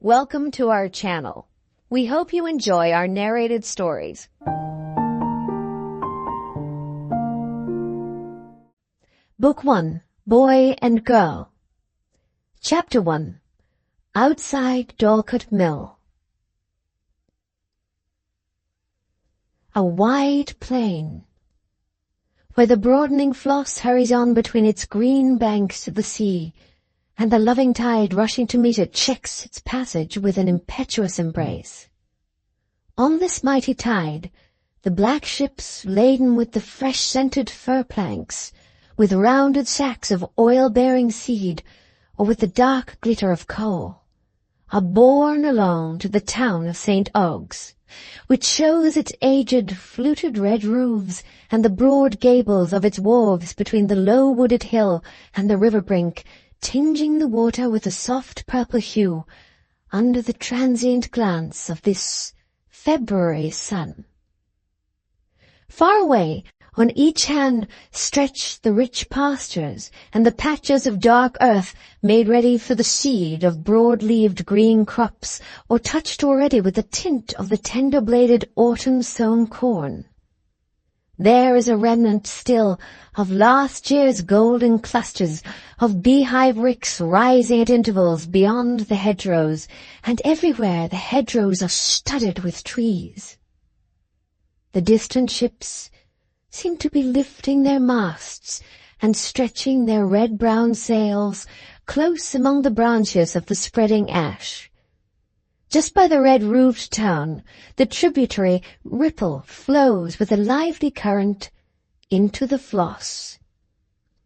Welcome to our channel. We hope you enjoy our narrated stories. Book 1, Boy and Girl. Chapter 1, Outside Dorlcote Mill. A wide plain, where the broadening Floss hurries on between its green banks to the sea, and the loving tide rushing to meet it checks its passage with an impetuous embrace. On this mighty tide, the black ships laden with the fresh-scented fir planks, with rounded sacks of oil-bearing seed, or with the dark glitter of coal, are borne along to the town of St. Ogg's, which shows its aged, fluted red roofs and the broad gables of its wharves between the low wooded hill and the river brink, tinging the water with a soft purple hue under the transient glance of this February sun. Far away, on each hand, stretch the rich pastures and the patches of dark earth made ready for the seed of broad-leaved green crops, or touched already with the tint of the tender-bladed autumn-sown corn. There is a remnant still of last year's golden clusters of beehive ricks rising at intervals beyond the hedgerows, and everywhere the hedgerows are studded with trees. The distant ships seem to be lifting their masts and stretching their red-brown sails close among the branches of the spreading ash. Just by the red-roofed town, the tributary Ripple flows with a lively current into the Floss.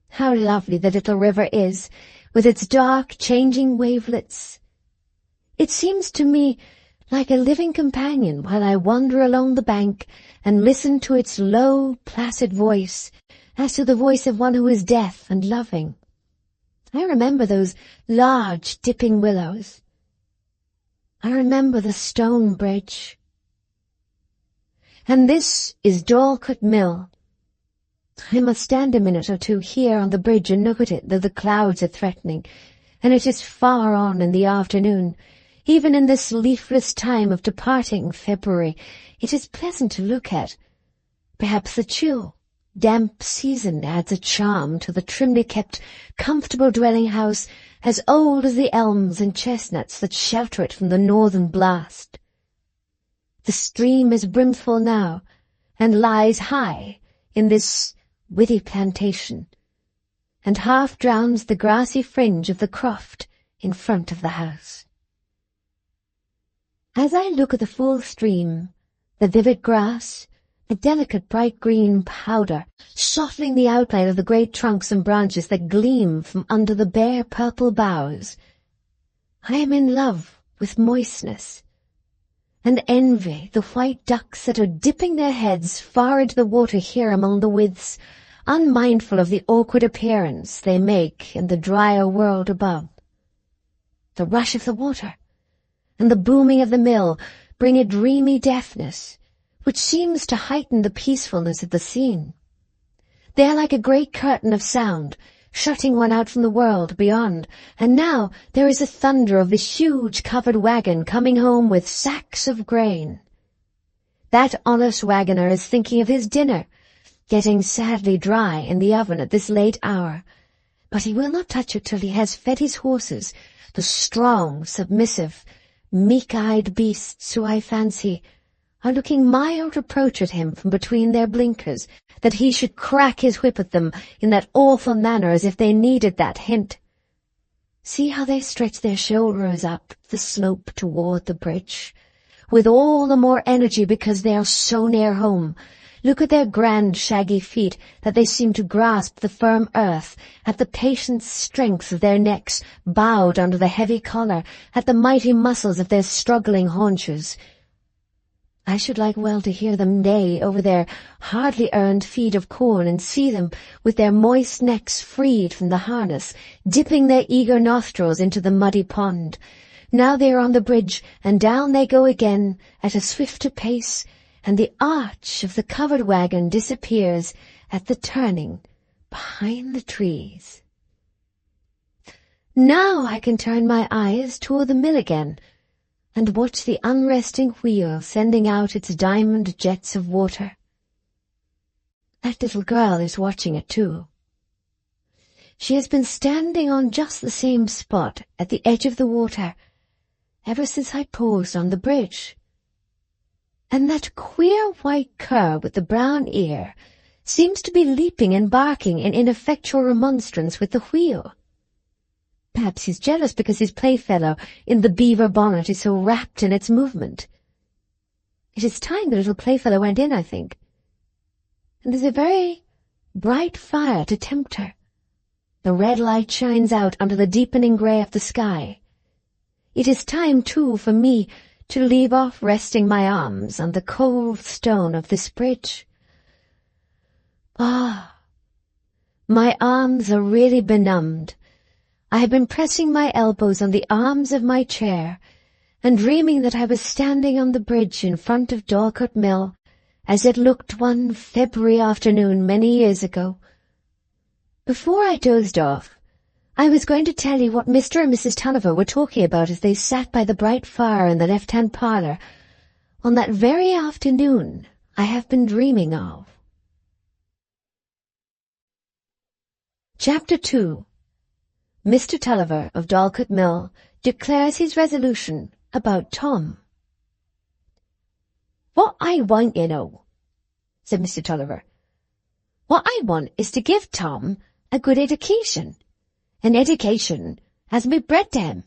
How lovely the little river is, with its dark, changing wavelets! It seems to me like a living companion while I wander along the bank and listen to its low, placid voice, as to the voice of one who is deaf and loving. I remember those large, dipping willows. I remember the stone bridge. And this is Dorlcote Mill. I must stand a minute or two here on the bridge and look at it, though the clouds are threatening, and it is far on in the afternoon. Even in this leafless time of departing February, it is pleasant to look at. Perhaps the chill, damp season adds a charm to the trimly kept, comfortable dwelling house, as old as the elms and chestnuts that shelter it from the northern blast. The stream is brimful now, and lies high in this withy plantation, and half drowns the grassy fringe of the croft in front of the house. As I look at the full stream, the vivid grass, the delicate bright green powder, softening the outline of the great trunks and branches that gleam from under the bare purple boughs, I am in love with moistness, and envy the white ducks that are dipping their heads far into the water here among the withs, unmindful of the awkward appearance they make in the drier world above. The rush of the water and the booming of the mill bring a dreamy deafness, which seems to heighten the peacefulness of the scene. They are like a great curtain of sound, shutting one out from the world beyond, and now there is a thunder of the huge covered wagon coming home with sacks of grain. That honest wagoner is thinking of his dinner, getting sadly dry in the oven at this late hour, but he will not touch it till he has fed his horses, the strong, submissive, meek-eyed beasts who, I fancy, are looking mild reproach at him from between their blinkers, that he should crack his whip at them in that awful manner as if they needed that hint. See how they stretch their shoulders up the slope toward the bridge, with all the more energy because they are so near home. Look at their grand shaggy feet, that they seem to grasp the firm earth, at the patient strength of their necks bowed under the heavy collar, at the mighty muscles of their struggling haunches. I should like well to hear them neigh over their hardly earned feed of corn, and see them, with their moist necks freed from the harness, dipping their eager nostrils into the muddy pond. Now they are on the bridge, and down they go again at a swifter pace, and the arch of the covered wagon disappears at the turning behind the trees. Now I can turn my eyes toward the mill again, and watch the unresting wheel sending out its diamond jets of water. That little girl is watching it too. She has been standing on just the same spot at the edge of the water ever since I paused on the bridge. And that queer white cur with the brown ear seems to be leaping and barking in ineffectual remonstrance with the wheel. Perhaps he's jealous because his playfellow in the beaver bonnet is so rapt in its movement. It is time the little playfellow went in, I think. And there's a very bright fire to tempt her. The red light shines out under the deepening grey of the sky. It is time, too, for me to leave off resting my arms on the cold stone of this bridge. Ah, my arms are really benumbed. I have been pressing my elbows on the arms of my chair and dreaming that I was standing on the bridge in front of Dorlcote Mill as it looked one February afternoon many years ago. Before I dozed off, I was going to tell you what Mr. and Mrs. Tulliver were talking about as they sat by the bright fire in the left-hand parlour on that very afternoon I have been dreaming of. Chapter 2. Mr. Tulliver of Dorlcote Mill declares his resolution about Tom. "What I want, you know," said Mr. Tulliver, "what I want is to give Tom a good education, an education as be bred to him.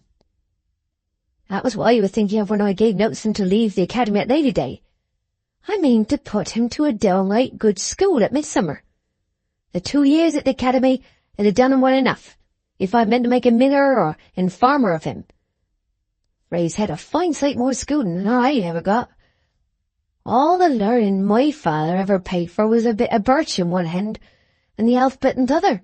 That was what I was thinking of when I gave notice him to leave the academy at Lady Day. I mean to put him to a downright good school at midsummer. The 2 years at the academy had done him well enough, if I meant to make a miller or a farmer of him. For he's had a fine sight more schooling than I ever got. All the learning my father ever paid for was a bit of birch in one hand and the alphabet in t'other.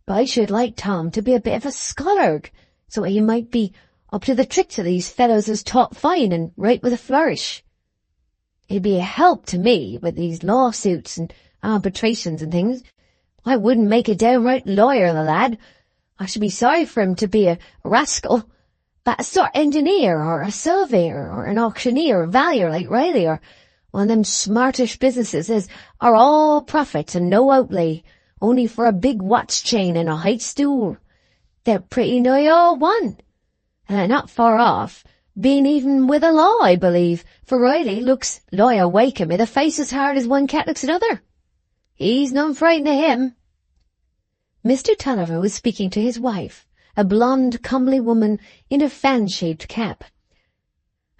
But I should like Tom to be a bit of a scholar, so he might be up to the tricks of these fellows as taught fine and write with a flourish. He'd be a help to me with these lawsuits and arbitrations and things. I wouldn't make a downright lawyer, the lad. I should be sorry for him to be a rascal, but a sort of engineer or a surveyor or an auctioneer or valuer like Riley or one of them smartish businesses as are all profit and no outlay, only for a big watch chain and a high stool. They're pretty nigh all one, and they're not far off being even with the law, I believe, for Riley looks lie awake him with a face as hard as one cat looks another. He's none frightened of him." Mr. Tulliver was speaking to his wife, a blonde, comely woman in a fan-shaped cap.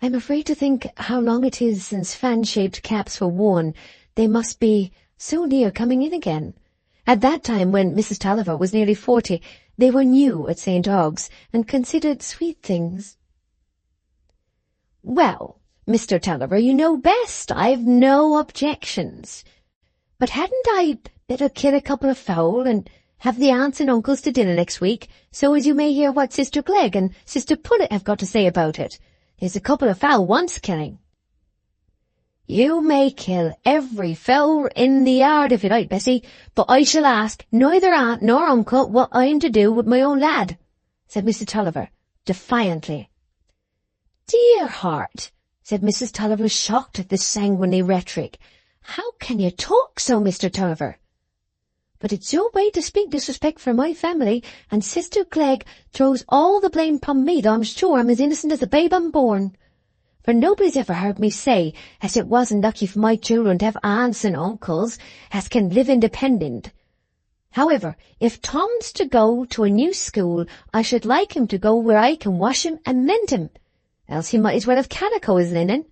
I'm afraid to think how long it is since fan-shaped caps were worn. They must be so near coming in again. At that time, when Mrs. Tulliver was nearly 40, they were new at St. Ogg's and considered sweet things. "Well, Mr. Tulliver, you know best. I've no objections. But hadn't I better kill a couple of fowl and have the aunts and uncles to dinner next week, so as you may hear what Sister Clegg and Sister Pullet have got to say about it? There's a couple of fowl wants killing." "You may kill every fowl in the yard if you like, Bessie, but I shall ask neither aunt nor uncle what I'm to do with my own lad," said Mr. Tulliver, defiantly. "Dear heart," said Mrs. Tulliver, shocked at this sanguinary rhetoric. "How can you talk so, Mr. Tulliver? But it's your way to speak disrespect for my family, and Sister Clegg throws all the blame upon me, though I'm sure I'm as innocent as the babe unborn. For nobody's ever heard me say as it wasn't lucky for my children to have aunts and uncles as can live independent. However, if Tom's to go to a new school, I should like him to go where I can wash him and mend him, else he might as well have calico as linen.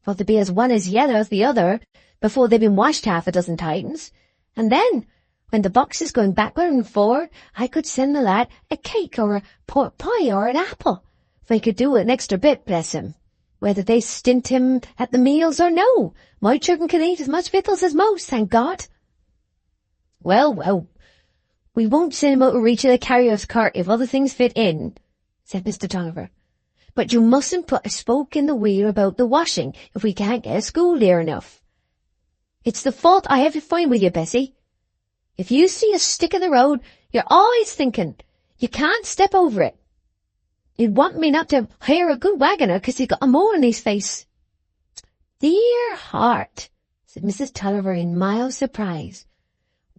For to be as one as yellow as the other before they've been washed half a dozen times, and then, when the box is going backward and forward, I could send the lad a cake or a pork pie or an apple, if I could do an extra bit, bless him. Whether they stint him at the meals or no, my children can eat as much victuals as most, thank God." Well, we won't send him out to reach of the carrier's cart if other things fit in," said Mr. Tulliver. "But you mustn't put a spoke in the wheel about the washing if we can't get a school near enough. It's the fault I have to find with you, Bessie. If you see a stick in the road, you're always thinking you can't step over it. He'd want me not to hire a good wagoner 'cause he's got a mole in his face. Dear heart, said Mrs. Tulliver in mild surprise.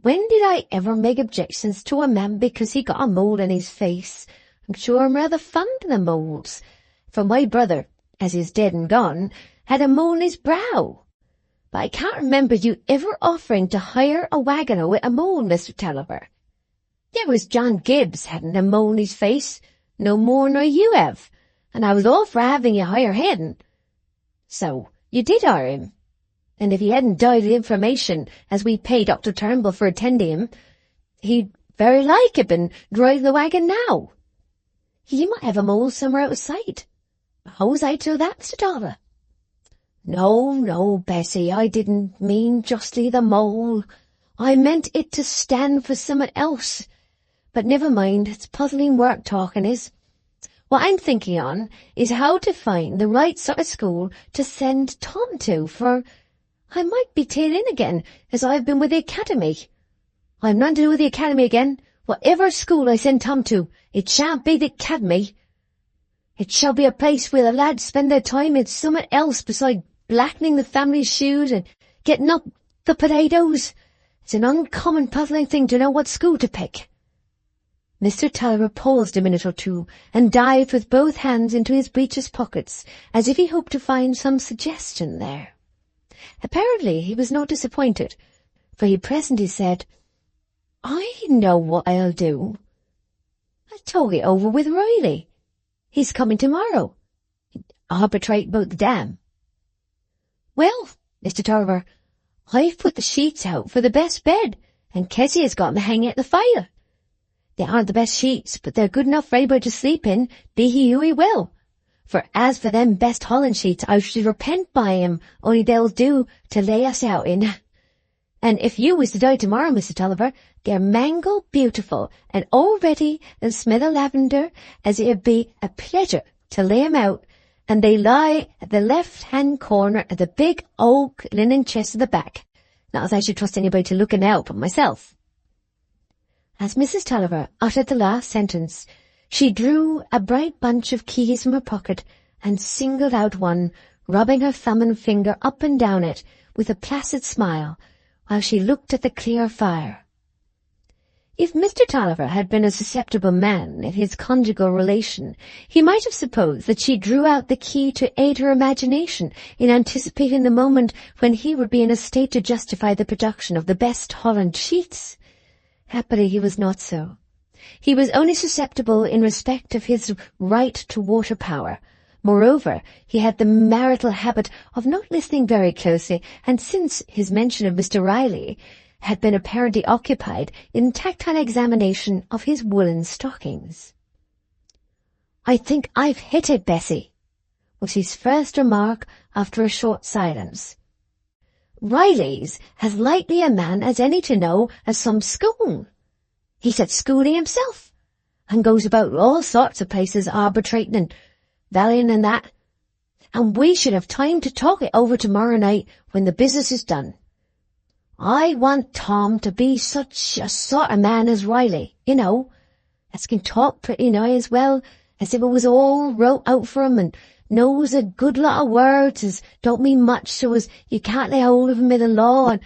When did I ever make objections to a man because he got a mole in his face? I'm sure I'm rather fond of the moles, for my brother, as is dead and gone, had a mole in his brow. But I can't remember you ever offering to hire a wagoner with a mole, Mr. Tulliver. There was John Gibbs hadn't a mole in his face, no more nor you have, and I was all for having you hire him. So, you did hire him. And if he hadn't died of information as we pay Dr. Turnbull for attending him, he'd very like have been driving the wagon now. He might have a mole somewhere out of sight. How was I to know that, Mr. Tulliver? No, Bessie, I didn't mean justly the mole. I meant it to stand for something else. But never mind, it's puzzling work talking is. What I'm thinking on is how to find the right sort of school to send Tom to, for I might be taken in again, as I've been with the academy. I've nothing to do with the academy again. Whatever school I send Tom to, it shan't be the academy. It shall be a place where the lads spend their time in something else beside blackening the family shoes and getting up the potatoes. It's an uncommon puzzling thing to know what school to pick. Mr. Tulliver paused a minute or two and dived with both hands into his breeches pockets, as if he hoped to find some suggestion there. Apparently he was not disappointed, for he presently said, I know what I'll do. I'll talk it over with Riley. He's coming tomorrow. Arbitrate about the dam. Well, Mr. Tulliver, I've put the sheets out for the best bed, and Kessie has got them hanging at the fire. They aren't the best sheets, but they're good enough for anybody to sleep in, be he who he will. For as for them best Holland sheets, I should repent by 'em, only they'll do to lay us out in. And if you was to die tomorrow, Mr. Tulliver, they're mango beautiful, and all ready and smell of lavender, as it'd be a pleasure to lay 'em out, and they lie at the left-hand corner of the big oak linen chest at the back. Not as I should trust anybody to looking out but myself. As Mrs. Tulliver uttered the last sentence, she drew a bright bunch of keys from her pocket and singled out one, rubbing her thumb and finger up and down it with a placid smile, while she looked at the clear fire. If Mr. Tulliver had been a susceptible man in his conjugal relation, he might have supposed that she drew out the key to aid her imagination in anticipating the moment when he would be in a state to justify the production of the best Holland sheets. Happily he was not so. He was only susceptible in respect of his right to water power. Moreover, he had the marital habit of not listening very closely, and since his mention of Mr. Riley, had been apparently occupied in tactile examination of his woolen stockings. I think I've hit it, Bessie, was his first remark after a short silence. Riley's as likely a man as any to know as some school. He's at schooling himself, and goes about all sorts of places arbitrating and valuing and that, and we should have time to talk it over tomorrow night when the business is done. I want Tom to be such a sort of man as Riley, you know, as can talk pretty nigh as well as if it was all wrote out for him, and knows a good lot of words as don't mean much, so as you can't lay hold of him in the law,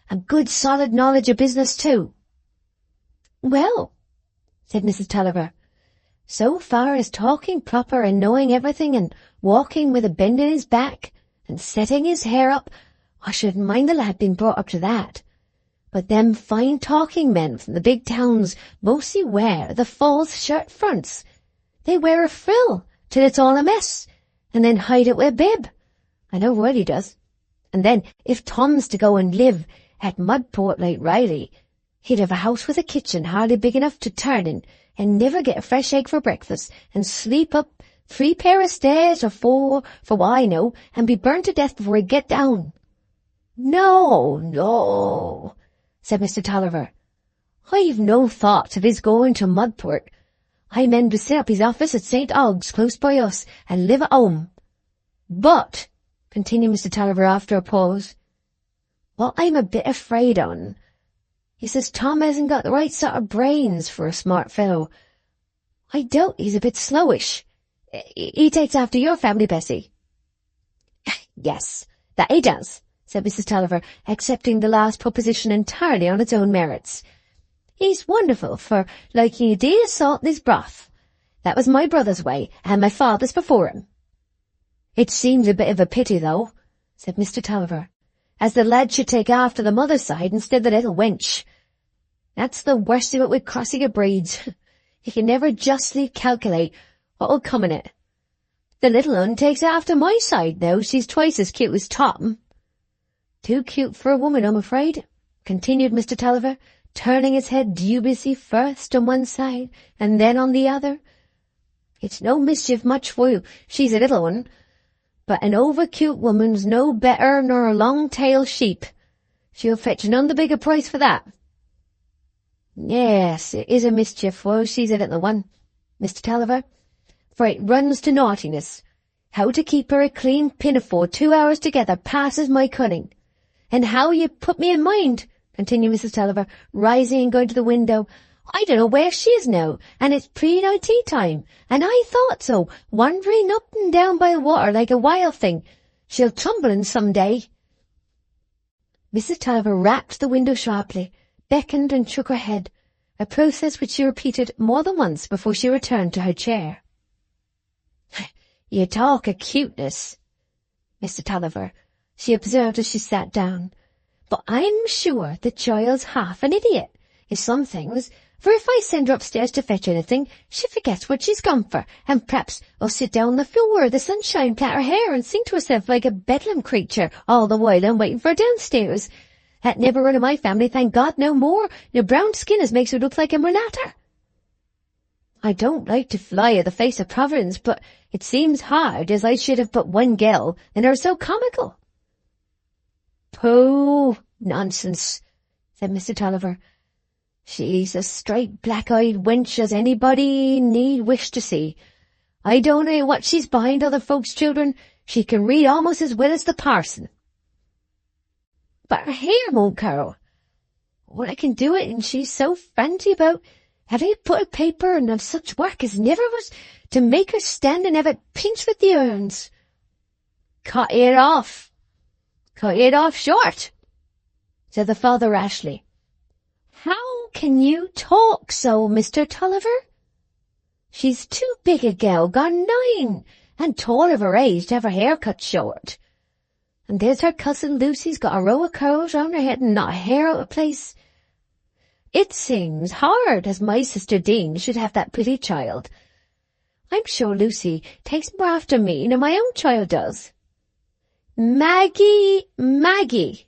and good solid knowledge of business too. Well, said Mrs. Tulliver, so far as talking proper and knowing everything and walking with a bend in his back and setting his hair up, I shouldn't mind the lad being brought up to that. But them fine talking men from the big towns mostly wear the false shirt fronts. They wear a frill till it's all a mess, and then hide it with a bib. I know Riley does. And then, if Tom's to go and live at Mudport like Riley, he'd have a house with a kitchen hardly big enough to turn in, and never get a fresh egg for breakfast, and sleep up 3 pair of stairs or 4, for what I know, and be burnt to death before he'd get down. No, said Mr. Tulliver. I've no thought of his going to Mudport. I meant to set up his office at St. Ogg's close by us, and live at home. But, continued Mr. Tulliver after a pause, what I'm a bit afraid on, he says Tom hasn't got the right sort of brains for a smart fellow. I doubt he's a bit slowish, He takes after your family, Bessie. Yes, that he does, said Mrs. Tulliver, accepting the last proposition entirely on its own merits. He's wonderful for liking a deal of salt in his broth. That was my brother's way, and my father's before him. It seems a bit of a pity, though, said Mr. Tulliver, as the lad should take after the mother's side instead of the little wench. That's the worst of it with crossing of breeds. You can never justly calculate what'll come in it. The little un takes after my side now. She's twice as cute as Tom. Too cute for a woman, I'm afraid, continued Mr. Tulliver, turning his head dubiously first on one side and then on the other. It's no mischief much for you. She's a little one. But an over-cute woman's no better nor a long-tailed sheep. She'll fetch none the bigger price for that. Yes, it is a mischief for she's a little one, Mr. Tulliver, for it runs to naughtiness. How to keep her a clean pinafore 2 hours together passes my cunning. And how you put me in mind, continued Mrs. Tulliver, rising and going to the window. I don't know where she is now, and it's pre-night tea time, and I thought so, wandering up and down by the water like a wild thing. She'll tumble in some day. Mrs. Tulliver rapped the window sharply, beckoned and shook her head, a process which she repeated more than once before she returned to her chair. You talk of cuteness, Mr. Tulliver, she observed as she sat down, but I'm sure the child's half an idiot in some things, for if I send her upstairs to fetch anything, she forgets what she's gone for, and perhaps will sit down on the floor of the sunshine, plait her hair, and sing to herself like a bedlam creature, all the while I'm waiting for her downstairs. That never run in my family, thank God, no more. Your brown skin as makes her look like a mulatter. I don't like to fly at the face of Providence, but it seems hard, as I should have but one girl, and her so comical. Pooh, nonsense, said Mr. Tulliver. She's a straight black-eyed wench as anybody need wish to see. I don't know what she's behind other folks' children. She can read almost as well as the parson. But her hair won't curl. Well, I can do it, and she's so frantic about having it put a paper and of such work as never was to make her stand and have it pinched with the urns. Cut it off. Cut it off short, said the father rashly. How can you talk so, Mr. Tulliver? She's too big a gal, gone 9, and tall of her age to have her hair cut short. And there's her cousin Lucy's got a row of curls round her head and not a hair out of place. It seems hard as my sister Dean should have that pretty child. I'm sure Lucy takes more after me than my own child does. Maggie,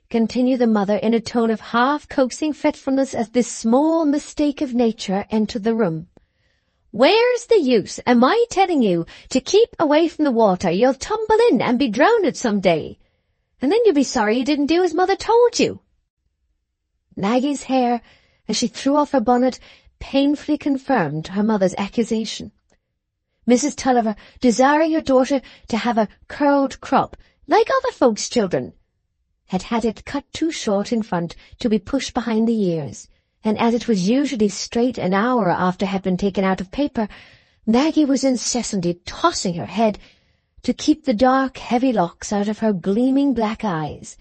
continued the mother in a tone of half-coaxing fretfulness as this small mistake of nature entered the room. Where's the use? Am I telling you to keep away from the water? You'll tumble in and be drowned some day. And then you'll be sorry you didn't do as mother told you. Maggie's hair, as she threw off her bonnet, painfully confirmed her mother's accusation. Mrs. Tulliver, desiring her daughter to have a curled crop, like other folks' children, had had it cut too short in front to be pushed behind the ears, and as it was usually straight an hour after it had been taken out of paper, Maggie was incessantly tossing her head to keep the dark, heavy locks out of her gleaming black eyes,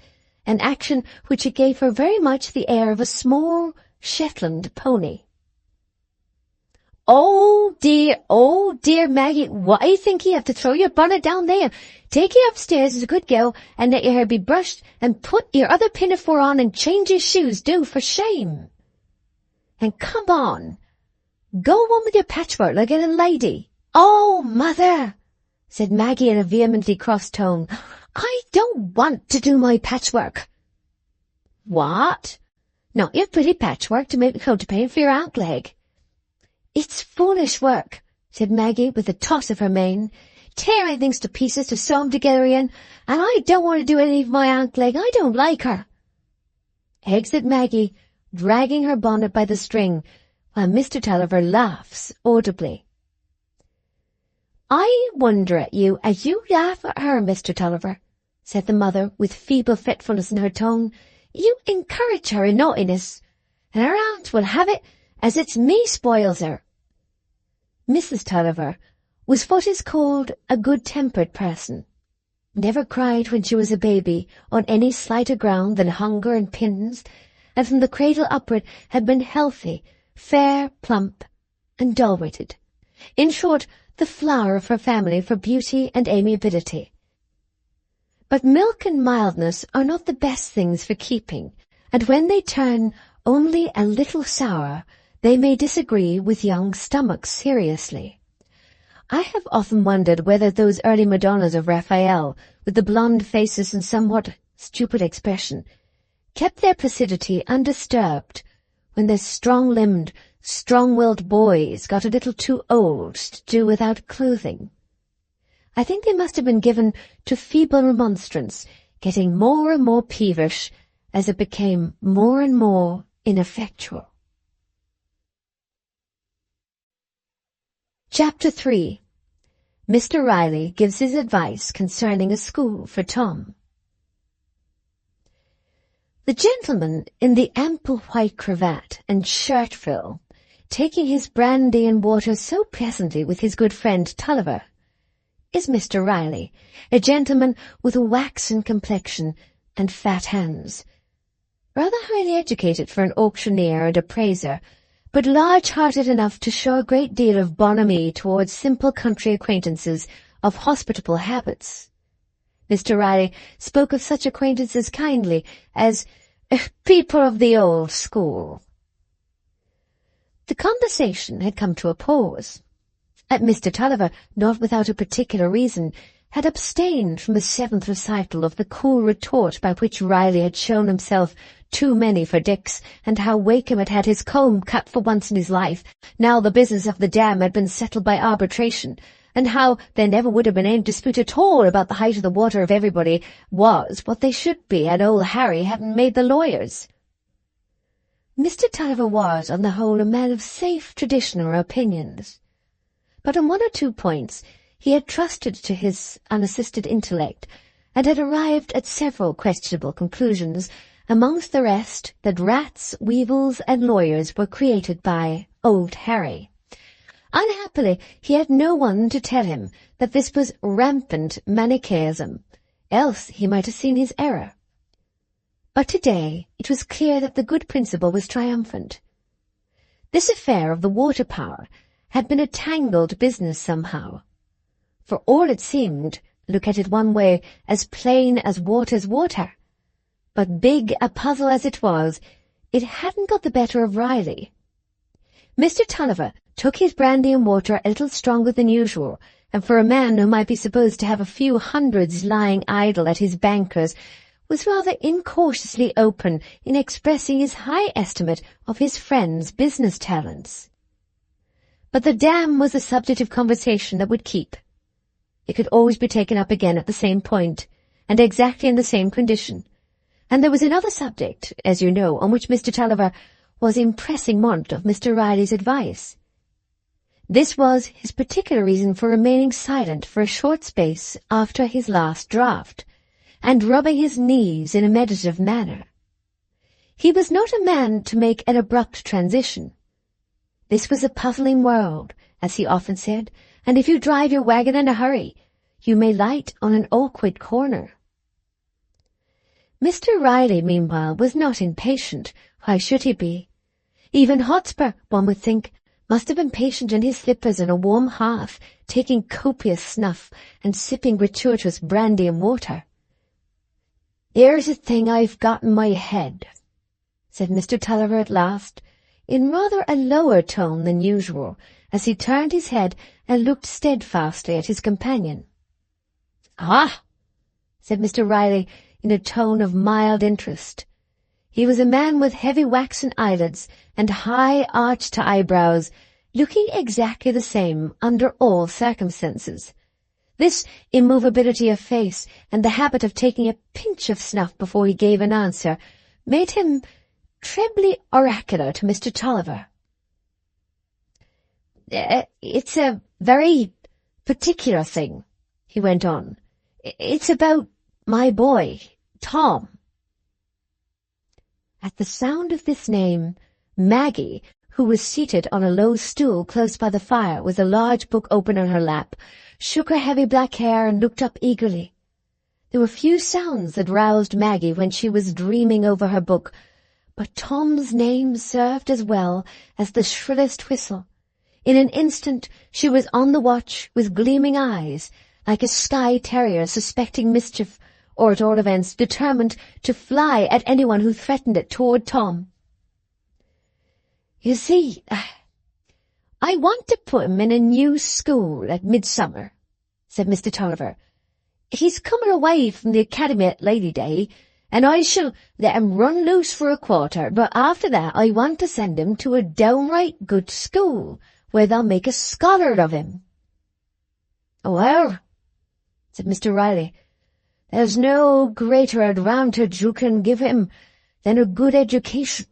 an action which it gave her very much the air of a small Shetland pony. Oh dear, Maggie, what I think you have to throw your bonnet down there. Take you upstairs as a good girl, and let your hair be brushed, and put your other pinafore on, and change your shoes, do, for shame. And come on, go on with your patchwork like a lady. Oh, mother, said Maggie in a vehemently cross tone, I don't want to do my patchwork. What? Not your pretty patchwork to make the counterpane for your aunt leg. It's foolish work, said Maggie with a toss of her mane, tearing things to pieces to sew 'em together again, and I don't want to do any of my aunt leg. I don't like her. Exit Maggie, dragging her bonnet by the string, while Mr. Tulliver laughs audibly. I wonder at you as you laugh at her, Mr. Tulliver, said the mother with feeble fretfulness in her tone. You encourage her in naughtiness, and her aunt will have it as it's me spoils her. Mrs. Tulliver, was what is called a good-tempered person, never cried when she was a baby on any slighter ground than hunger and pins, and from the cradle upward had been healthy, fair, plump, and dull-witted. In short, the flower of her family for beauty and amiability. But milk and mildness are not the best things for keeping, and when they turn only a little sour, they may disagree with young stomachs seriously. I have often wondered whether those early Madonnas of Raphael, with the blonde faces and somewhat stupid expression, kept their placidity undisturbed when their strong-limbed, strong-willed boys got a little too old to do without clothing. I think they must have been given to feeble remonstrance, getting more and more peevish as it became more and more ineffectual. Chapter 3. Mr. Riley gives his advice concerning a school for Tom. The gentleman in the ample white cravat and shirt frill, taking his brandy and water so pleasantly with his good friend Tulliver, is Mr. Riley, a gentleman with a waxen complexion and fat hands, rather highly educated for an auctioneer and appraiser, but large-hearted enough to show a great deal of bonhomie towards simple country acquaintances of hospitable habits. Mr. Riley spoke of such acquaintances kindly as people of the old school. The conversation had come to a pause. Mr. Tulliver, not without a particular reason, had abstained from the seventh recital of the cool retort by which Riley had shown himself too many for Dix, and how Wakem had had his comb cut for once in his life, now the business of the dam had been settled by arbitration, and how there never would have been any dispute at all about the height of the water if everybody was what they should be, and old Harry hadn't made the lawyers. Mr. Tulliver was, on the whole, a man of safe tradition or opinions, but on one or two points he had trusted to his unassisted intellect, and had arrived at several questionable conclusions, amongst the rest that rats, weevils, and lawyers were created by old Harry. Unhappily, he had no one to tell him that this was rampant Manichaeism, else he might have seen his error. But today it was clear that the good principle was triumphant. This affair of the water power had been a tangled business somehow. For all it seemed, look at it one way, as plain as water's water. But big a puzzle as it was, it hadn't got the better of Riley. Mr. Tulliver took his brandy and water a little stronger than usual, and for a man who might be supposed to have a few hundreds lying idle at his banker's, was rather incautiously open in expressing his high estimate of his friend's business talents. But the dam was a subject of conversation that would keep. It could always be taken up again at the same point, and exactly in the same condition. And there was another subject, as you know, on which Mr. Tulliver was in pressing want of Mr. Riley's advice. This was his particular reason for remaining silent for a short space after his last draught, and rubbing his knees in a meditative manner. He was not a man to make an abrupt transition. This was a puzzling world, as he often said, and if you drive your wagon in a hurry, you may light on an awkward corner. Mr. Riley, meanwhile, was not impatient. Why should he be? Even Hotspur, one would think, must have been patient in his slippers on a warm hearth, taking copious snuff and sipping gratuitous brandy and water. "Here's a thing I've got in my head," said Mr. Tulliver at last, in rather a lower tone than usual, as he turned his head and looked steadfastly at his companion. "Ah!" said Mr. Riley, in a tone of mild interest. He was a man with heavy waxen eyelids and high arched eyebrows, looking exactly the same under all circumstances. This immovability of face and the habit of taking a pinch of snuff before he gave an answer made him trebly oracular to Mr. Tulliver. "It's a very particular thing," he went on. "It's about my boy, Tom." At the sound of this name, Maggie, who was seated on a low stool close by the fire with a large book open on her lap, shook her heavy black hair and looked up eagerly. There were few sounds that roused Maggie when she was dreaming over her book, but Tom's name served as well as the shrillest whistle. In an instant she was on the watch with gleaming eyes, like a Skye terrier suspecting mischief, or at all events determined to fly at anyone who threatened it toward Tom. "You see, I want to put him in a new school at midsummer," said Mr. Tulliver. "He's coming away from the academy at Lady Day, and I shall let him run loose for a quarter, but after that I want to send him to a downright good school, where they'll make a scholar of him." "Well," said Mr. Riley, "there's no greater advantage you can give him than a good education.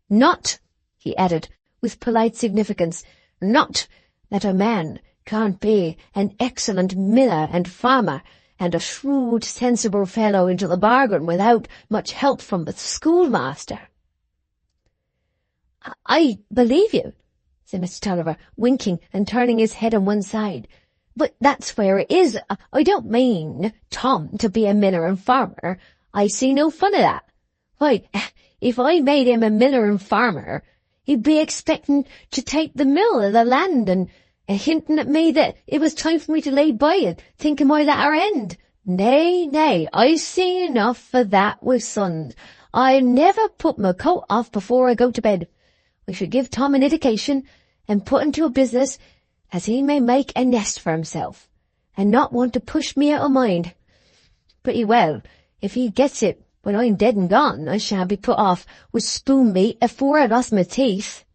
Not," he added, with polite significance, "not that a man can't be an excellent miller and farmer, and a shrewd, sensible fellow into the bargain without much help from the schoolmaster." "I believe you," said Mr. Tulliver, winking and turning his head on one side. "But that's where it is. I don't mean Tom to be a miller and farmer. I see no fun of that. Why, if I made him a miller and farmer, he'd be expecting to take the mill of the land and hinting at me that it was time for me to lay by and think of my latter end. Nay, nay, I see enough of that with sons. I never put my coat off before I go to bed. We should give Tom an education and put him to a business as he may make a nest for himself, and not want to push me out of mind. Pretty well, if he gets it when I'm dead and gone, I shan't be put off with spoon meat afore I lost my teeth."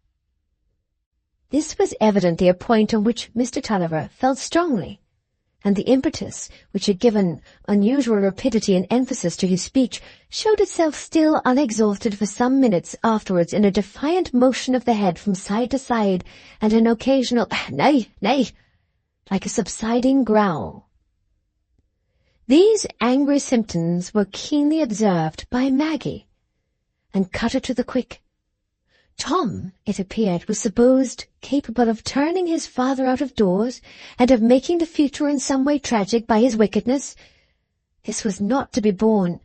This was evidently a point on which Mr. Tulliver felt strongly, and the impetus which had given unusual rapidity and emphasis to his speech showed itself still unexhausted for some minutes afterwards in a defiant motion of the head from side to side and an occasional "nay, nay," like a subsiding growl. These angry symptoms were keenly observed by Maggie, and cut her to the quick. Tom, it appeared, was supposed capable of turning his father out of doors and of making the future in some way tragic by his wickedness. This was not to be borne,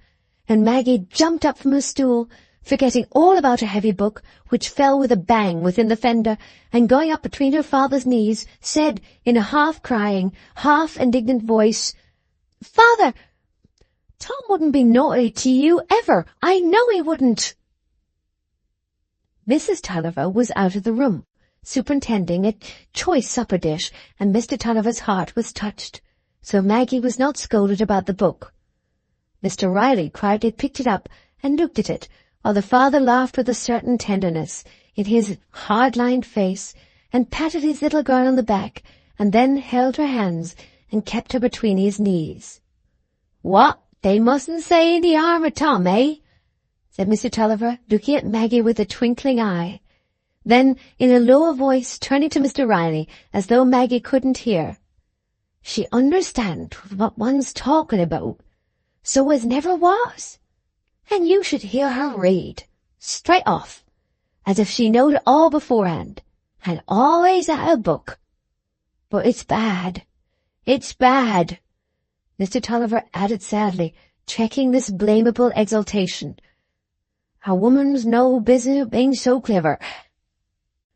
and Maggie jumped up from her stool, forgetting all about her heavy book, which fell with a bang within the fender, and going up between her father's knees, said in a half-crying, half-indignant voice, "Father, Tom wouldn't be naughty to you ever. I know he wouldn't." Mrs. Tulliver was out of the room, superintending a choice supper dish, and Mr. Tulliver's heart was touched, so Maggie was not scolded about the book. Mr. Riley quietly picked it up and looked at it, while the father laughed with a certain tenderness in his hard-lined face, and patted his little girl on the back, and then held her hands and kept her between his knees. "What, they mustn't say any harm of Tom, eh?" said Mr. Tulliver, looking at Maggie with a twinkling eye. Then, in a lower voice, turning to Mr. Riley, as though Maggie couldn't hear, "She understands what one's talking about, so as never was. And you should hear her read, straight off, as if she knowed it all beforehand, and always at a book. But it's bad, it's bad," Mr. Tulliver added sadly, checking this blamable exultation. "A woman's no business being so clever.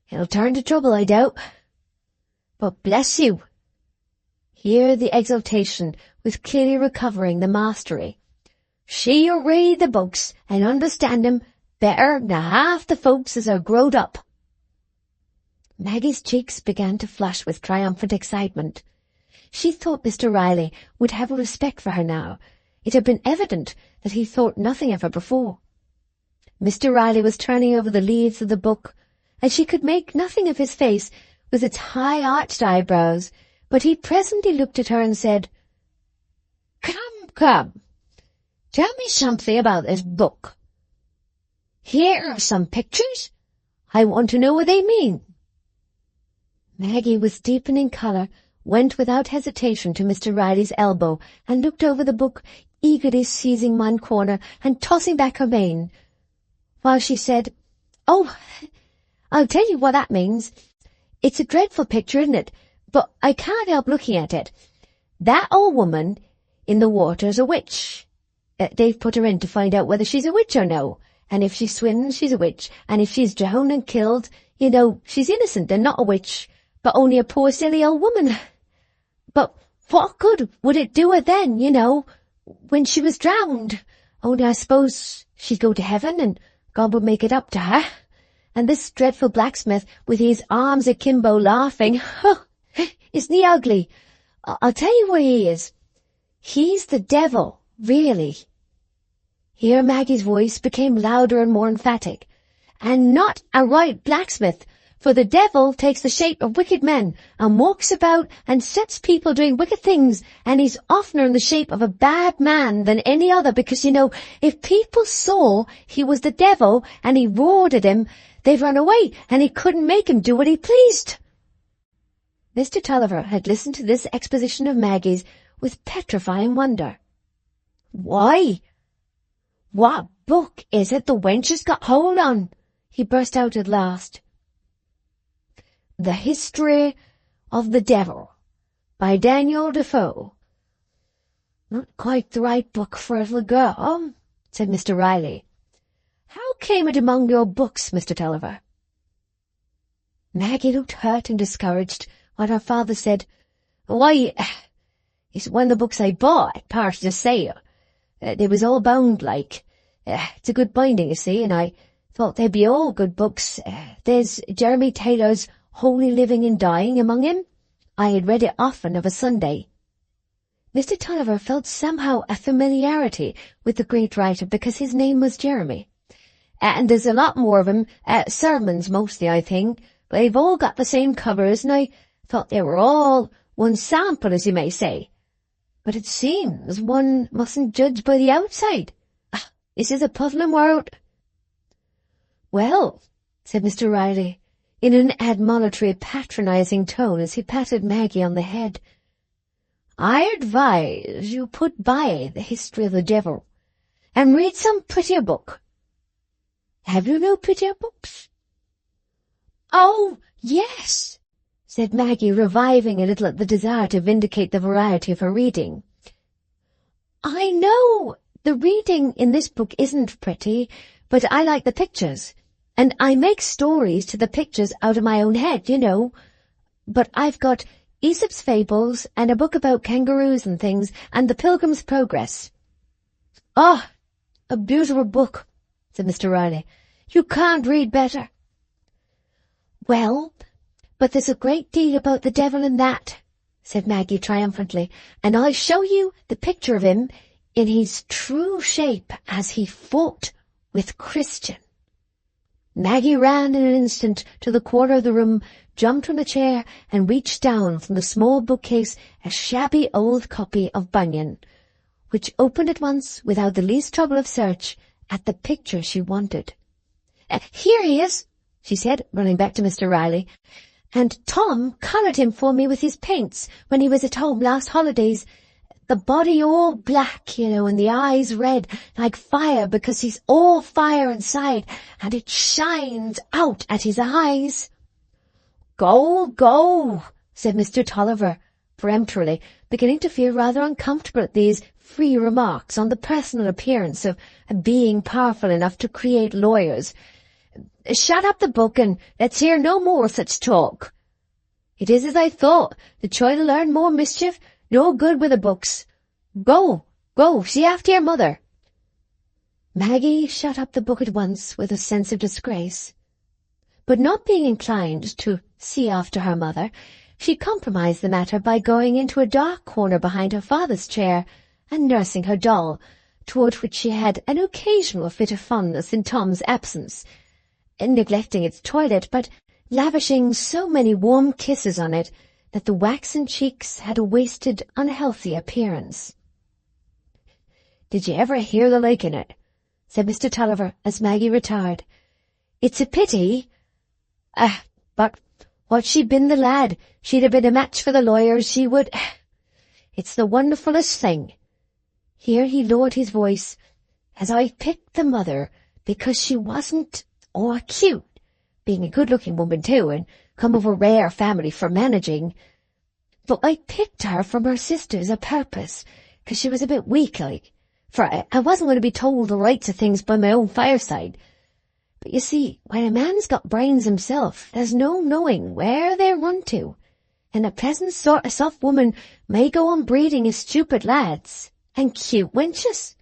It'll turn to trouble, I doubt. But bless you," here the exultation was clearly recovering the mastery, "she'll read the books and understand 'em better than half the folks as are growed up." Maggie's cheeks began to flush with triumphant excitement. She thought Mr. Riley would have a respect for her now. It had been evident that he thought nothing of her before. Mr. Riley was turning over the leaves of the book, and she could make nothing of his face with its high-arched eyebrows, but he presently looked at her and said, Come, tell me something about this book. Here are some pictures. I want to know what they mean." Maggie, with deepening colour, went without hesitation to Mr. Riley's elbow and looked over the book, eagerly seizing one corner and tossing back her mane, while she said, "Oh, I'll tell you what that means. It's a dreadful picture, isn't it? But I can't help looking at it. That old woman in the water's a witch. They've put her in to find out whether she's a witch or no. And if she swims, she's a witch. And if she's drowned and killed, she's innocent and not a witch, but only a poor silly old woman. But what good would it do her then, when she was drowned? Only I suppose she'd go to heaven and God would make it up to her. And this dreadful blacksmith with his arms akimbo laughing, isn't he ugly? I'll tell you what he is. He's the devil, really. Here Maggie's voice became louder and more emphatic. And not a right blacksmith, for the devil takes the shape of wicked men and walks about and sets people doing wicked things, and he's oftener in the shape of a bad man than any other because, if people saw he was the devil and he roared at him, they'd run away and he couldn't make him do what he pleased. Mr. Tulliver had listened to this exposition of Maggie's with petrifying wonder. Why? What book is it the wench has got hold on? He burst out at last. The History of the Devil, by Daniel Defoe. Not quite the right book for a little girl, said Mr. Riley. How came it among your books, Mr. Tulliver? Maggie looked hurt and discouraged, while her father said, Why, it's one of the books I bought at Parson's sale. They was all bound like. It's a good binding, you see, and I thought they'd be all good books. There's Jeremy Taylor's Holy Living and Dying among 'em. I had read it often of a Sunday. Mr. Tulliver felt somehow a familiarity with the great writer because his name was Jeremy. And there's a lot more of 'em, sermons mostly, I think. But they've all got the same covers, and I thought they were all one sample, as you may say. But it seems one mustn't judge by the outside. This is a puzzling world. Well, said Mr. Riley, in an admonitory, patronizing tone as he patted Maggie on the head, I advise you put by the History of the Devil and read some prettier book. Have you no prettier books? Oh, yes, said Maggie, reviving a little at the desire to vindicate the variety of her reading. I know the reading in this book isn't pretty, but I like the pictures, and I make stories to the pictures out of my own head, But I've got Aesop's Fables and a book about kangaroos and things, and The Pilgrim's Progress. Ah, a beautiful book, said Mr. Riley. You can't read better. Well, but there's a great deal about the devil in that, said Maggie triumphantly, and I'll show you the picture of him in his true shape as he fought with Christian. Maggie ran in an instant to the corner of the room, jumped from the chair, and reached down from the small bookcase a shabby old copy of Bunyan, which opened at once, without the least trouble of search, at the picture she wanted. Here he is, she said, running back to Mr. Riley, and Tom coloured him for me with his paints when he was at home last holidays. The body all black, and the eyes red like fire because he's all fire inside, and it shines out at his eyes. Go, go, said Mr. Tulliver peremptorily, beginning to feel rather uncomfortable at these free remarks on the personal appearance of a being powerful enough to create lawyers. Shut up the book and let's hear no more such talk. It is as I thought, the child'll learn more mischief, no good with the books. Go, see after your mother. Maggie shut up the book at once with a sense of disgrace. But not being inclined to see after her mother, she compromised the matter by going into a dark corner behind her father's chair and nursing her doll, toward which she had an occasional fit of fondness in Tom's absence, neglecting its toilet, but lavishing so many warm kisses on it that the waxen cheeks had a wasted, unhealthy appearance. Did you ever hear the like in it? Said Mr. Tulliver as Maggie retired. It's a pity. But what she'd been the lad, she'd have been a match for the lawyers, she would. It's the wonderfulest thing. Here he lowered his voice, as I picked the mother because she wasn't or cute, being a good-looking woman too, and come of a rare family for managing. But I picked her from her sisters a purpose, 'cause she was a bit weak like, for I wasn't going to be told the rights of things by my own fireside. But you see, when a man's got brains himself, there's no knowing where they run to, and a pleasant sort of soft woman may go on breeding his stupid lads and cute wenches,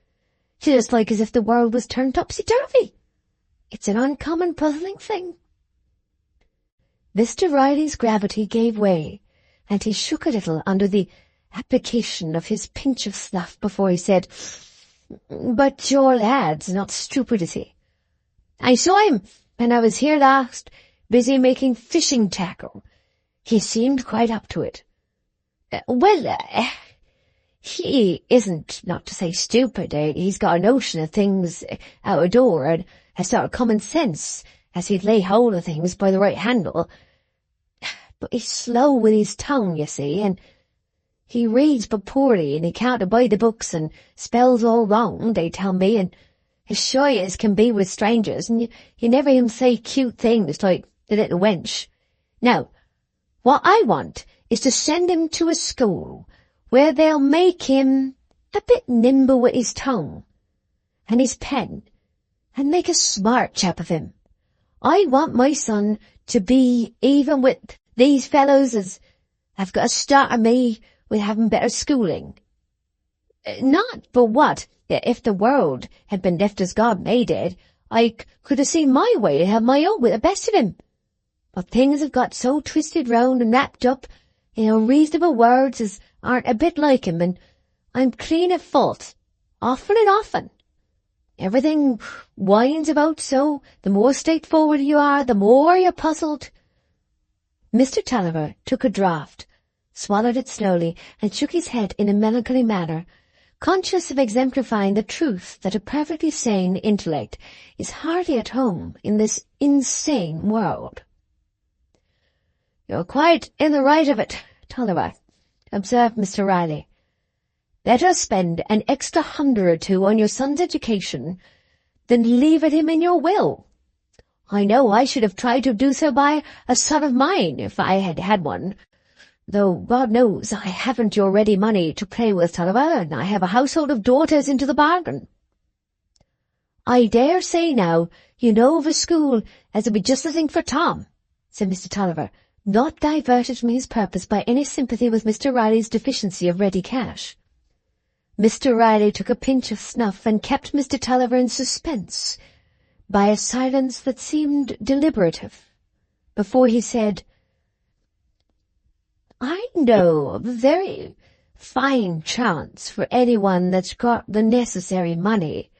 just like as if the world was turned topsy-turvy. It's an uncommon puzzling thing." Mr. Riley's gravity gave way, and he shook a little under the application of his pinch of snuff before he said, "But your lad's not stupid, is he? I saw him when I was here last, busy making fishing tackle. He seemed quite up to it. He isn't, not to say stupid. He's got a notion of things out of door, and a sort of common sense, as he'd lay hold of things by the right handle. But he's slow with his tongue, you see, and he reads but poorly, and he can't abide the books, and spells all wrong, they tell me, and as shy as can be with strangers, and you never hear him say cute things like the little wench. Now, what I want is to send him to a school where they'll make him a bit nimble with his tongue and his pen, and make a smart chap of him. I want my son to be even with these fellows as have got a start of me with having better schooling. Not but what, if the world had been left as God made it, I could have seen my way to have my own with the best of him. But things have got so twisted round and wrapped up in unreasonable words as aren't a bit like him, and I'm clean at fault, often and often. Everything winds about so, the more straightforward you are, the more you're puzzled." Mr. Tulliver took a draught, swallowed it slowly, and shook his head in a melancholy manner, conscious of exemplifying the truth that a perfectly sane intellect is hardly at home in this insane world. "You're quite in the right of it, Tulliver," observed Mr. Riley. "Better spend an extra 100 or 2 on your son's education than leave it him in your will. I know I should have tried to do so by a son of mine if I had had one, though God knows I haven't your ready money to play with, Tulliver, and I have a household of daughters into the bargain." "I dare say now you know of a school as would be just the thing for Tom," said Mr. Tulliver, not diverted from his purpose by any sympathy with Mr. Riley's deficiency of ready cash. Mr. Riley took a pinch of snuff and kept Mr. Tulliver in suspense by a silence that seemed deliberative, before he said, "I know of a very fine chance for anyone that's got the necessary money,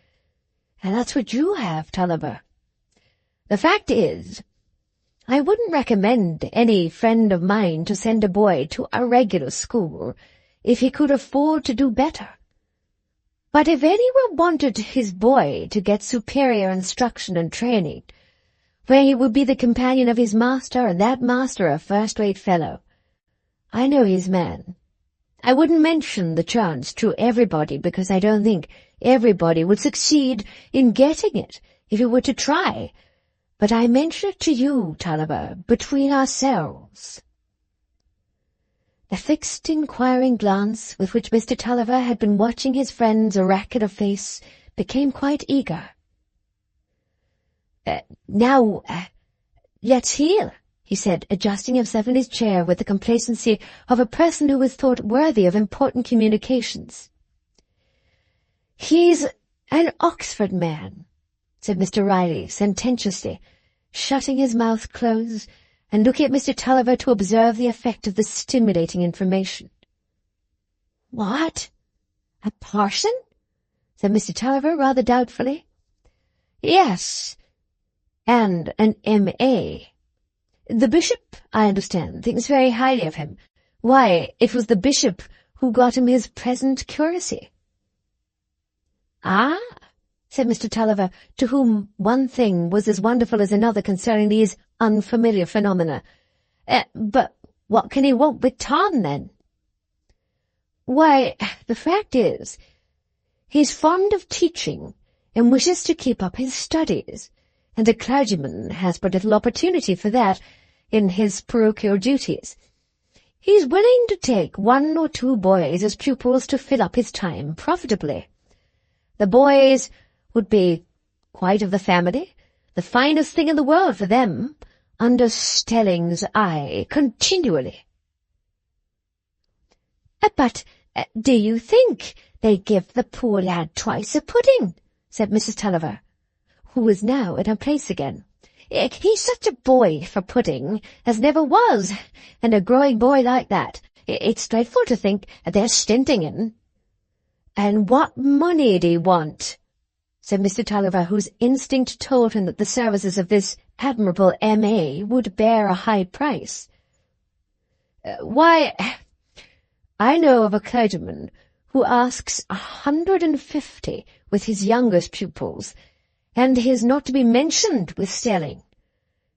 and that's what you have, Tulliver. The fact is, I wouldn't recommend any friend of mine to send a boy to a regular school if he could afford to do better. But if anyone wanted his boy to get superior instruction and training, where he would be the companion of his master, and that master a first-rate fellow, I know his man. I wouldn't mention the chance to everybody, because I don't think everybody would succeed in getting it if he were to try, but I mention it to you, Tulliver, between ourselves." The fixed, inquiring glance with which Mr. Tulliver had been watching his friend's oracular face became quite eager. Now, let's hear," he said, adjusting himself in his chair with the complacency of a person who was thought worthy of important communications. "He's an Oxford man," said Mr. Riley sententiously, shutting his mouth close and looking at Mr. Tulliver to observe the effect of the stimulating information. "What? A parson?" said Mr. Tulliver rather doubtfully. "Yes, and an M.A. The bishop, I understand, thinks very highly of him. Why, it was the bishop who got him his present curacy." "Ah," said Mr. Tulliver, to whom one thing was as wonderful as another concerning these unfamiliar phenomena. "But what can he want with Tom, then?" "Why, the fact is, he's fond of teaching and wishes to keep up his studies, and a clergyman has but little opportunity for that in his parochial duties. He's willing to take 1 or 2 boys as pupils to fill up his time profitably. The boys would be quite of the family, the finest thing in the world for them, under Stelling's eye continually. But do you think they give the poor lad twice a pudding? Said Mrs. Tulliver, who was now in her place again. He's such a boy for pudding as never was, and a growing boy like that. It's dreadful to think they're stinting him. And what money do you want? Said Mr. Tulliver, whose instinct told him that the services of this admirable M.A. would bear a high price. Why, I know of a clergyman who asks 150 with his youngest pupils, and he is not to be mentioned with Stelling.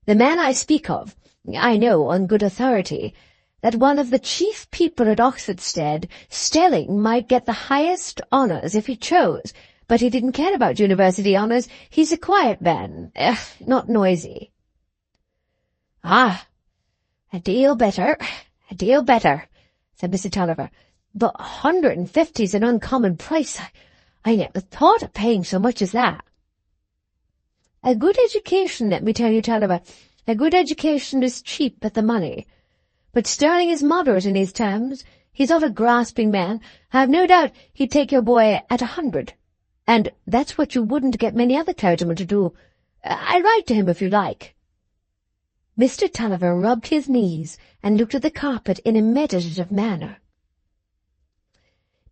The man I speak of, I know on good authority, that one of the chief people at Oxfordstead, Stelling, might get the highest honours if he chose, but he didn't care about university honours. He's a quiet man, not noisy. Ah, a deal better, said Mr. Tulliver. But 150's an uncommon price. I never thought of paying so much as that. A good education, let me tell you, Tulliver, a good education is cheap at the money. But Sterling is moderate in his terms. He's not a grasping man. I have no doubt he'd take your boy at 100. And that's what you wouldn't get many other clergymen to do. I'll write to him if you like. Mr. Tulliver rubbed his knees and looked at the carpet in a meditative manner.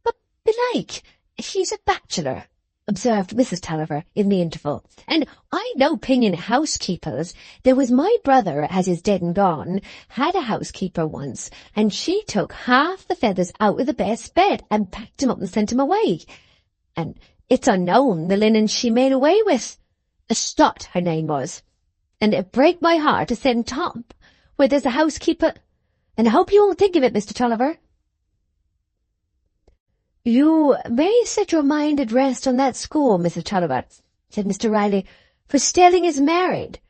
But belike, he's a bachelor, observed Mrs. Tulliver in the interval, and I know opinion housekeepers. There was my brother, as is dead and gone, had a housekeeper once, and she took half the feathers out of the best bed and packed him up and sent him away. And it's unknown the linen she made away with. Stott, her name was. And it break my heart to send Tom, where there's a housekeeper, and I hope you won't think of it, Mr. Tulliver. You may set your mind at rest on that score, Mrs. Tulliver, said Mr. Riley, for Stelling is married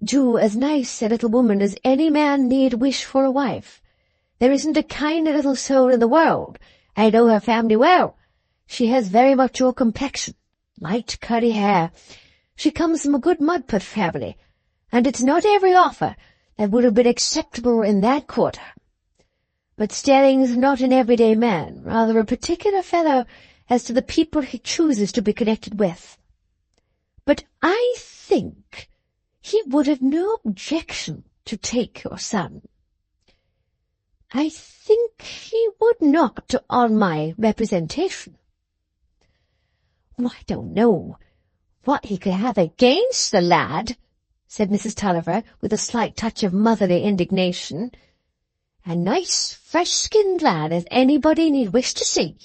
to as nice a little woman as any man need wish for a wife. There isn't a kinder little soul in the world. I know her family well. She has very much your complexion, light curly hair. She comes from a good Mudput family, and it's not every offer that would have been acceptable in that quarter. But Stelling's not an everyday man, rather a particular fellow as to the people he chooses to be connected with. But I think he would have no objection to take your son. I think he would not on my representation. Oh, I don't know what he could have against the lad, said Mrs. Tulliver, with a slight touch of motherly indignation. A nice, fresh-skinned lad as anybody need wish to see.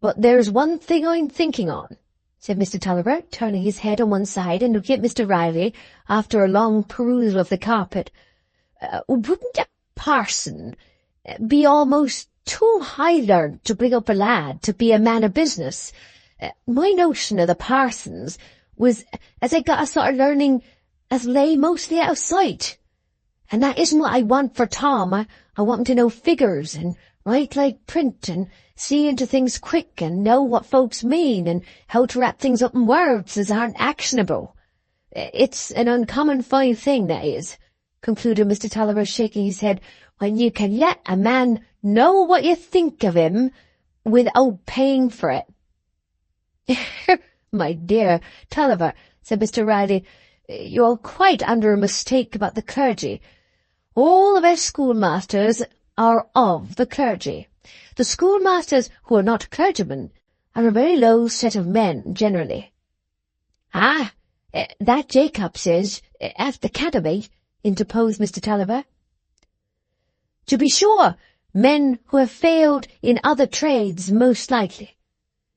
But there's one thing I'm thinking on, said Mr. Tulliver, turning his head on one side and looking at Mr. Riley after a long perusal of the carpet. Wouldn't a parson be almost too high-learned to bring up a lad to be a man of business? My notion of the parsons was as I got a sort of learning as lay mostly out of sight. And that isn't what I want for Tom. I want him to know figures and write like print and see into things quick and know what folks mean and how to wrap things up in words as aren't actionable. It's an uncommon fine thing, that is, concluded Mr. Tulliver, shaking his head, when you can let a man know what you think of him without paying for it. My dear Tulliver, said Mr. Riley, you're quite under a mistake about the clergy. All of our schoolmasters are of the clergy. The schoolmasters who are not clergymen are a very low set of men, generally. Ah, that Jacobs is, at the academy, interposed Mr. Tulliver. To be sure, men who have failed in other trades, most likely.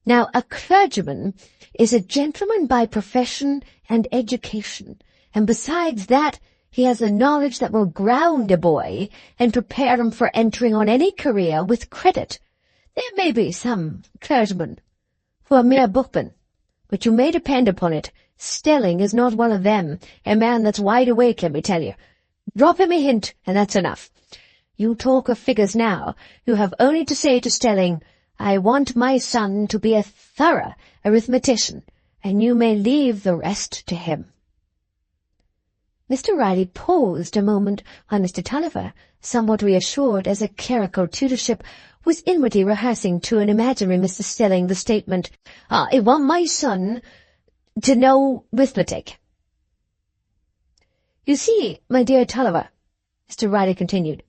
Now, a clergyman is a gentleman by profession and education, and besides that, he has the knowledge that will ground a boy and prepare him for entering on any career with credit. There may be some clergymen who are mere bookmen, but you may depend upon it, Stelling is not one of them, a man that's wide awake, let me tell you. Drop him a hint, and that's enough. You talk of figures now. You have only to say to Stelling, 'I want my son to be a thorough arithmetician,' and you may leave the rest to him." Mr. Riley paused a moment while Mr. Tulliver, somewhat reassured as a clerical tutorship, was inwardly rehearsing to an imaginary Mr. Stelling the statement, "I want my son to know arithmetic." "You see, my dear Tulliver," Mr. Riley continued,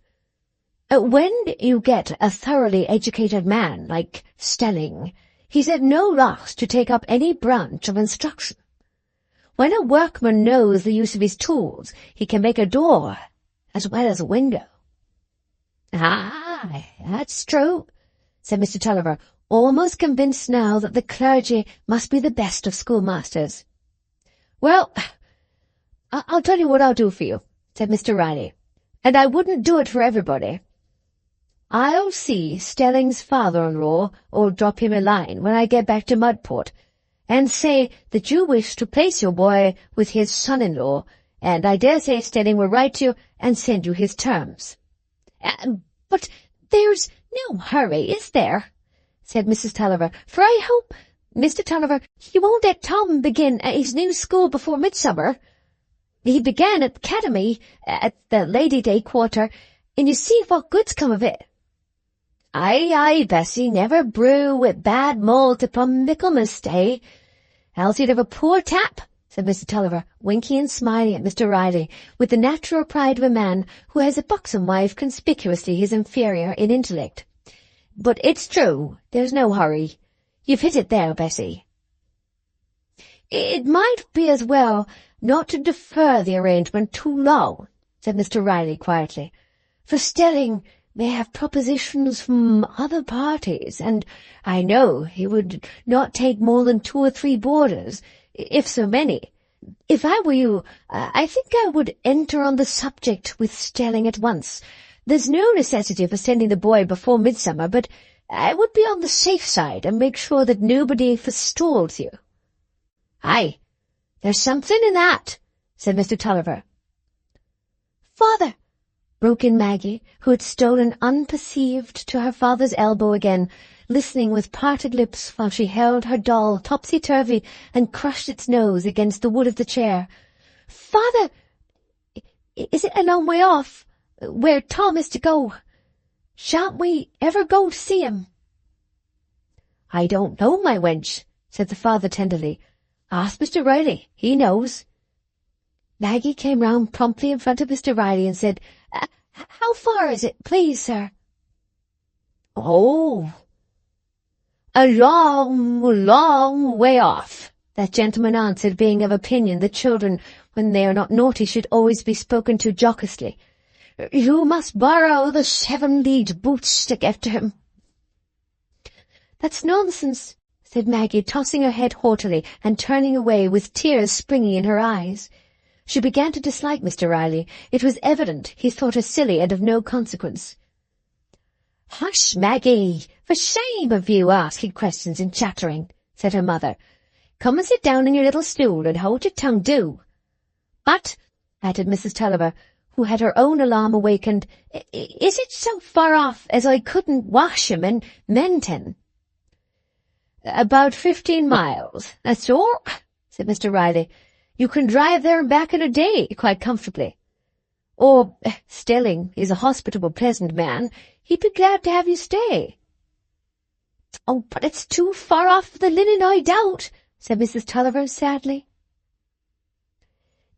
"when you get a thoroughly educated man like Stelling, he's at no loss to take up any branch of instruction. When a workman knows the use of his tools, he can make a door as well as a window." "Ah, that's true," said Mr. Tulliver, almost convinced now that the clergy must be the best of schoolmasters. "Well, I'll tell you what I'll do for you," said Mr. Riley, "and I wouldn't do it for everybody. I'll see Stelling's father-in-law, or drop him a line when I get back to Mudport, and say that you wish to place your boy with his son-in-law, and I dare say Stelling will write to you and send you his terms." "But there's no hurry, is there?" said Mrs. Tulliver, "for I hope, Mr. Tulliver, you won't let Tom begin at his new school before midsummer. He began at the academy at the Lady Day quarter, and you see what good's come of it." Aye, Bessie, never brew with bad malt upon Michaelmas Day, else you'd have a poor tap," said Mr. Tulliver, winking and smiling at Mr. Riley, with the natural pride of a man who has a buxom wife conspicuously his inferior in intellect. "But it's true, there's no hurry. You've hit it there, Bessie." "It might be as well not to defer the arrangement too long," said Mr. Riley quietly, "for Stelling may have propositions from other parties, and I know he would not take more than 2 or 3 boarders, if so many. If I were you, I think I would enter on the subject with Stelling at once. There's no necessity for sending the boy before midsummer, but I would be on the safe side and make sure that nobody forestalls you." "Aye, there's something in that," said Mr. Tulliver. "Father," broke in Maggie, who had stolen unperceived to her father's elbow again, listening with parted lips while she held her doll topsy-turvy and crushed its nose against the wood of the chair. "Father, is it a long way off, where Tom is to go? Shan't we ever go to see him?" "I don't know, my wench," said the father tenderly. "Ask Mr. Riley, he knows." Maggie came round promptly in front of Mr. Riley and said, "How far is it, please, sir?" "Oh, a long, long way off," that gentleman answered, being of opinion that children, when they are not naughty, should always be spoken to jocosely. "You must borrow the 7-league boots to get to him." "That's nonsense," said Maggie, tossing her head haughtily and turning away with tears springing in her eyes. She began to dislike Mr. Riley. It was evident he thought her silly and of no consequence. "Hush, Maggie, for shame of you asking questions and chattering," said her mother. "Come and sit down in your little stool and hold your tongue, do." "But," added Mrs. Tulliver, who had her own alarm awakened, "is it so far off as I couldn't wash him and mend him?" "About 15 miles, that's all," said Mr. Riley. "You can drive there and back in a day quite comfortably. Or, Stelling is a hospitable, pleasant man. He'd be glad to have you stay." "Oh, but it's too far off for the linen, I doubt," said Mrs. Tulliver sadly.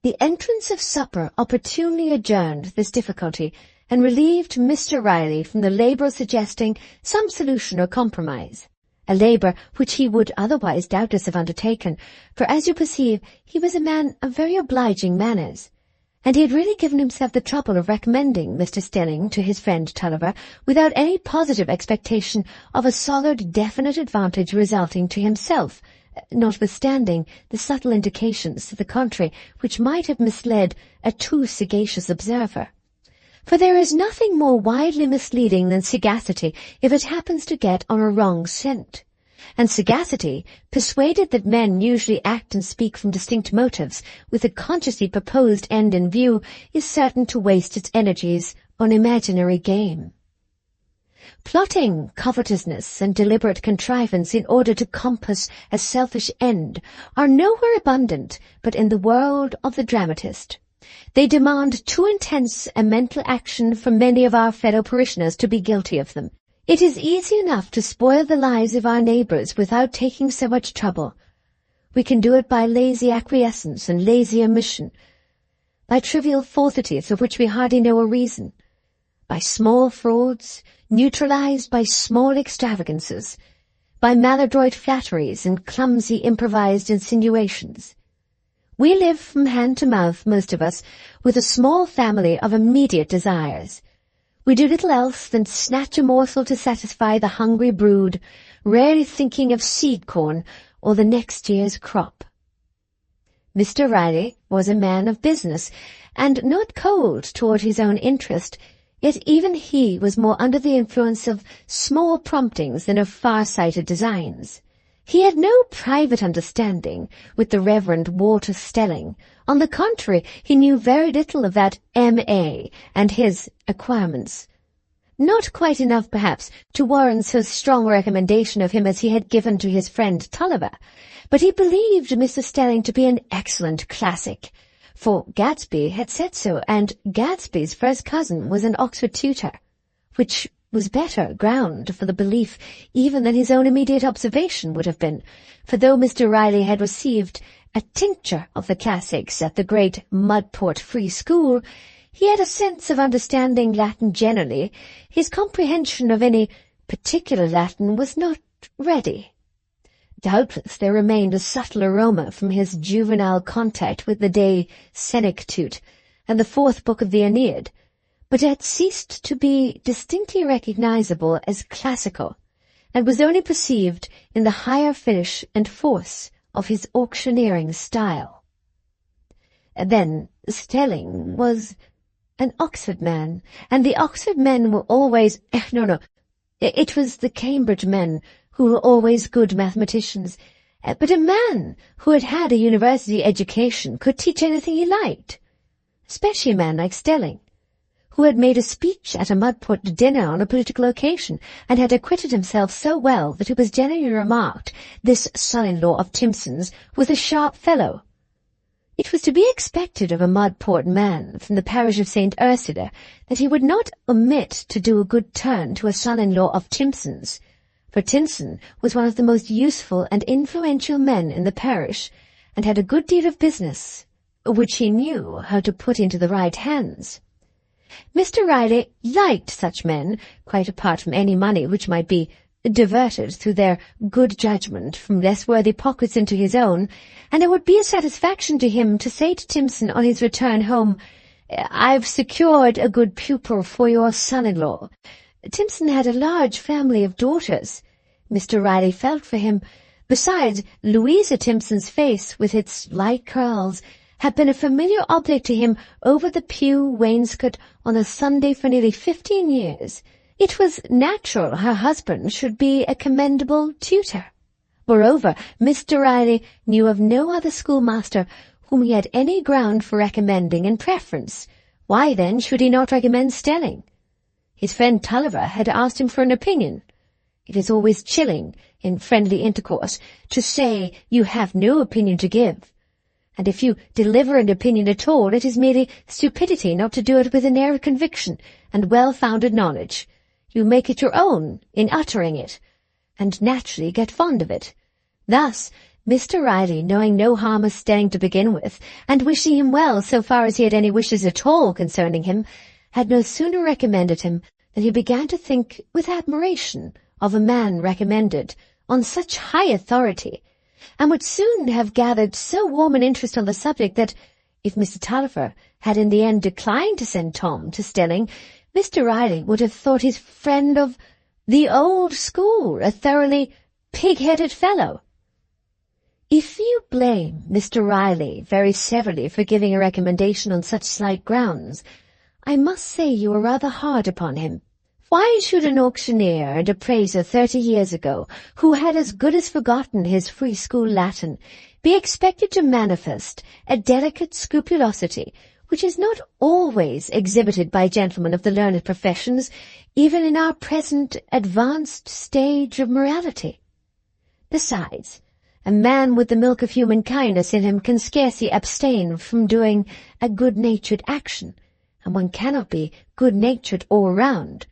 The entrance of supper opportunely adjourned this difficulty and relieved Mr. Riley from the labour of suggesting some solution or compromise, a labour which he would otherwise doubtless have undertaken, for, as you perceive, he was a man of very obliging manners, and he had really given himself the trouble of recommending Mr. Stelling to his friend Tulliver without any positive expectation of a solid, definite advantage resulting to himself, notwithstanding the subtle indications to the contrary which might have misled a too sagacious observer. For there is nothing more widely misleading than sagacity if it happens to get on a wrong scent. And sagacity, persuaded that men usually act and speak from distinct motives, with a consciously proposed end in view, is certain to waste its energies on imaginary game. Plotting, covetousness, and deliberate contrivance in order to compass a selfish end are nowhere abundant but in the world of the dramatist. They demand too intense a mental action from many of our fellow parishioners to be guilty of them. It is easy enough to spoil the lives of our neighbours without taking so much trouble. We can do it by lazy acquiescence and lazy omission, by trivial falsities of which we hardly know a reason, by small frauds, neutralized by small extravagances, by maladroit flatteries and clumsy improvised insinuations. We live from hand to mouth, most of us, with a small family of immediate desires. We do little else than snatch a morsel to satisfy the hungry brood, rarely thinking of seed corn or the next year's crop. Mr. Riley was a man of business, and not cold toward his own interest, yet even he was more under the influence of small promptings than of far-sighted designs. He had no private understanding with the Reverend Walter Stelling. On the contrary, he knew very little of that M.A. and his acquirements. Not quite enough, perhaps, to warrant so strong a recommendation of him as he had given to his friend Tulliver, but he believed Mr. Stelling to be an excellent classic, for Gadsby had said so, and Gadsby's first cousin was an Oxford tutor, which was better ground for the belief even than his own immediate observation would have been, for though Mr. Riley had received a tincture of the classics at the great Mudport Free School, he had a sense of understanding Latin generally. His comprehension of any particular Latin was not ready. Doubtless there remained a subtle aroma from his juvenile contact with the De Senectute and the fourth book of the Aeneid, but it had ceased to be distinctly recognizable as classical, and was only perceived in the higher finish and force of his auctioneering style. Then Stelling was an Oxford man, and the Oxford men were always— it was the Cambridge men who were always good mathematicians, but a man who had had a university education could teach anything he liked, especially a man like Stelling, who had made a speech at a Mudport dinner on a political occasion, and had acquitted himself so well that it was generally remarked this son-in-law of Timpson's was a sharp fellow. It was to be expected of a Mudport man from the parish of St. Ursula that he would not omit to do a good turn to a son-in-law of Timpson's, for Timpson was one of the most useful and influential men in the parish, and had a good deal of business, which he knew how to put into the right hands. Mr. Riley liked such men, quite apart from any money which might be diverted through their good judgment from less worthy pockets into his own, and it would be a satisfaction to him to say to Timpson on his return home, "I've secured a good pupil for your son-in-law." Timpson had a large family of daughters. Mr. Riley felt for him. Besides, Louisa Timpson's face, with its light curls, had been a familiar object to him over the pew wainscot on a Sunday for nearly 15 years. It was natural her husband should be a commendable tutor. Moreover, Mr. Riley knew of no other schoolmaster whom he had any ground for recommending in preference. Why, then, should he not recommend Stelling? His friend Tulliver had asked him for an opinion. It is always chilling, in friendly intercourse, to say you have no opinion to give. And if you deliver an opinion at all, it is merely stupidity not to do it with an air of conviction and well-founded knowledge. You make it your own in uttering it, and naturally get fond of it. Thus, Mr. Riley, knowing no harm of Stelling to begin with, and wishing him well so far as he had any wishes at all concerning him, had no sooner recommended him than he began to think with admiration of a man recommended on such high authority, and would soon have gathered so warm an interest on the subject that, if Mr. Tulliver had in the end declined to send Tom to Stelling, Mr. Riley would have thought his friend of the old school a thoroughly pig-headed fellow. If you blame Mr. Riley very severely for giving a recommendation on such slight grounds, I must say you are rather hard upon him, Why should an auctioneer and appraiser 30 years ago, who had as good as forgotten his free school Latin, be expected to manifest a delicate scrupulosity which is not always exhibited by gentlemen of the learned professions, even in our present advanced stage of morality? Besides, a man with the milk of human kindness in him can scarcely abstain from doing a good-natured action, and one cannot be good-natured all round.